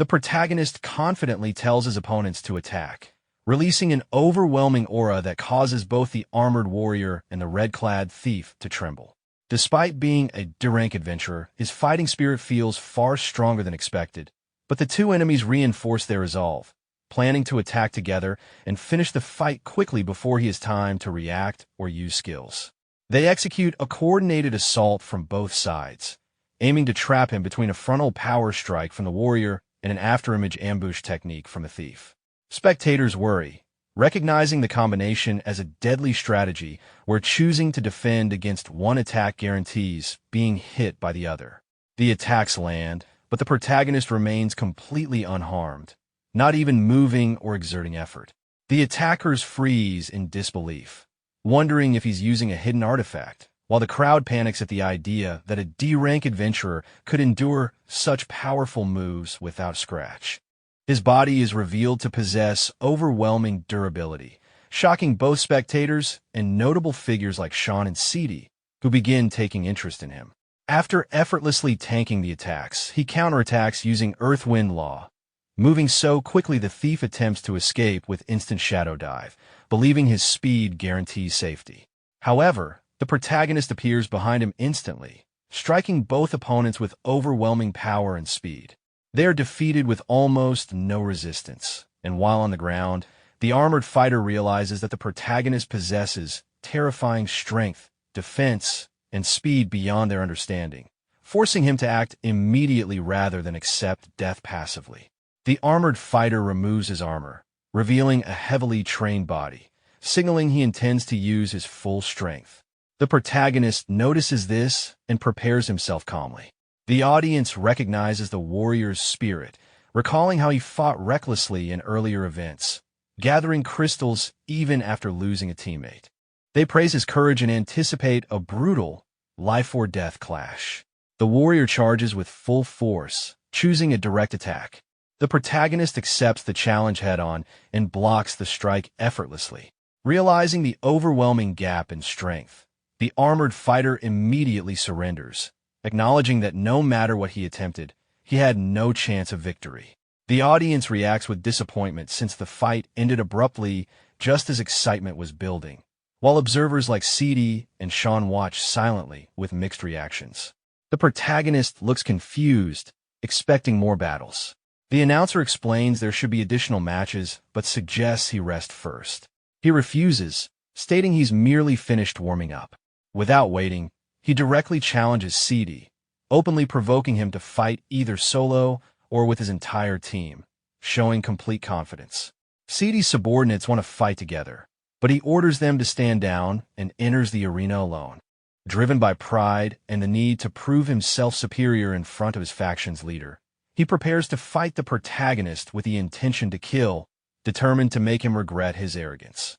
The protagonist confidently tells his opponents to attack, releasing an overwhelming aura that causes both the armored warrior and the red-clad thief to tremble. Despite being a D-rank adventurer, his fighting spirit feels far stronger than expected. But the two enemies reinforce their resolve, planning to attack together and finish the fight quickly before he has time to react or use skills. They execute a coordinated assault from both sides, aiming to trap him between a frontal power strike from the warrior and an afterimage ambush technique from a thief. Spectators worry, recognizing the combination as a deadly strategy where choosing to defend against one attack guarantees being hit by the other. The attacks land, but the protagonist remains completely unharmed, not even moving or exerting effort. The attackers freeze in disbelief, wondering if he's using a hidden artifact, while the crowd panics at the idea that a D-rank adventurer could endure such powerful moves without scratch. His body is revealed to possess overwhelming durability, shocking both spectators and notable figures like Sean and Cede, who begin taking interest in him. After effortlessly tanking the attacks, he counterattacks using Earth-Wind Law, moving so quickly the thief attempts to escape with instant shadow dive, believing his speed guarantees safety. However, the protagonist appears behind him instantly, striking both opponents with overwhelming power and speed. They are defeated with almost no resistance, and while on the ground, the armored fighter realizes that the protagonist possesses terrifying strength, defense, and speed beyond their understanding, forcing him to act immediately rather than accept death passively. The armored fighter removes his armor, revealing a heavily trained body, signaling he intends to use his full strength. The protagonist notices this and prepares himself calmly. The audience recognizes the warrior's spirit, recalling how he fought recklessly in earlier events, gathering crystals even after losing a teammate. They praise his courage and anticipate a brutal, life-or-death clash. The warrior charges with full force, choosing a direct attack. The protagonist accepts the challenge head-on and blocks the strike effortlessly. Realizing the overwhelming gap in strength, the armored fighter immediately surrenders, acknowledging that no matter what he attempted, he had no chance of victory. The audience reacts with disappointment since the fight ended abruptly just as excitement was building, while observers like Cede and Sean watch silently with mixed reactions. The protagonist looks confused, expecting more battles. The announcer explains there should be additional matches, but suggests he rest first. He refuses, stating he's merely finished warming up. Without waiting, he directly challenges Cede, openly provoking him to fight either solo or with his entire team, showing complete confidence. Cede's subordinates want to fight together, but he orders them to stand down and enters the arena alone. Driven by pride and the need to prove himself superior in front of his faction's leader, he prepares to fight the protagonist with the intention to kill, determined to make him regret his arrogance.